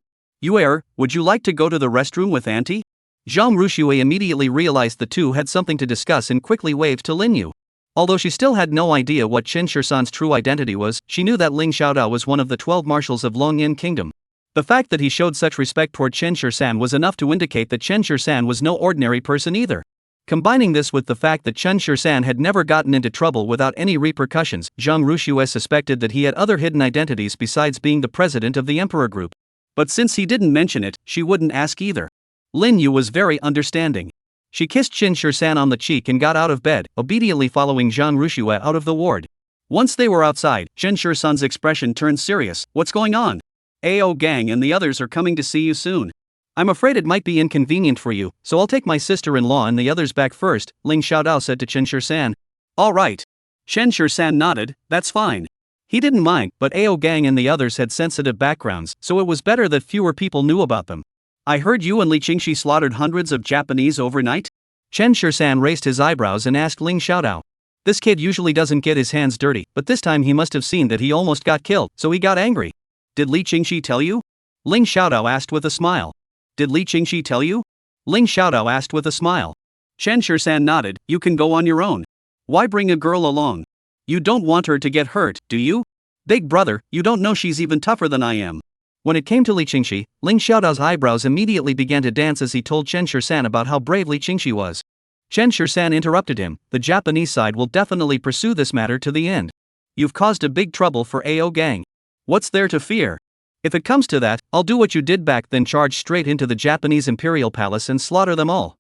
Would you like to go to the restroom with Auntie? Zhang Rushua immediately realized the two had something to discuss and quickly waved to Lin Yu. Although she still had no idea what Qinshur-san's true identity was, she knew that Ling Xiaodao was one of the 12 marshals of Longyan Kingdom. The fact that he showed such respect toward Qinshur-san was enough to indicate that Qinshur-san was no ordinary person either. Combining this with the fact that Qinshur-san had never gotten into trouble without any repercussions, Zhang Rushua suspected that he had other hidden identities besides being the president of the Emperor Group. But since he didn't mention it, she wouldn't ask either. Lin Yu was very understanding. She kissed Qinshur-san on the cheek and got out of bed, obediently following Zhang Rushua out of the ward. Once they were outside, Qinshur-san's expression turned serious. What's going on? Ao gang and the others are coming to see you soon. I'm afraid it might be inconvenient for you, so I'll take my sister-in-law and the others back first, Ling Xiaodao said to Chen Shur-san. All right. Chen Shur-san nodded, that's fine. He didn't mind, but Ao gang and the others had sensitive backgrounds, so it was better that fewer people knew about them. I heard you and Li Qingxi slaughtered hundreds of Japanese overnight? Chen Shur-san raised his eyebrows and asked Ling Xiaodao. This kid usually doesn't get his hands dirty, but this time he must have seen that he almost got killed, so he got angry. Did Li Qingxi tell you? Ling Xiaodao asked with a smile. Did Li Qingxi tell you? Ling Xiaodao asked with a smile. Chen Shur-san nodded, you can go on your own. Why bring a girl along? You don't want her to get hurt, do you? Big brother, you don't know she's even tougher than I am. When it came to Li Qingxi, Ling Xiaodao's eyebrows immediately began to dance as he told Chen Shur-san about how brave Li Qingxi was. Chen Shur-san interrupted him, the Japanese side will definitely pursue this matter to the end. You've caused a big trouble for Ao gang. What's there to fear? If it comes to that, I'll do what you did back then, charge straight into the Japanese imperial palace and slaughter them all.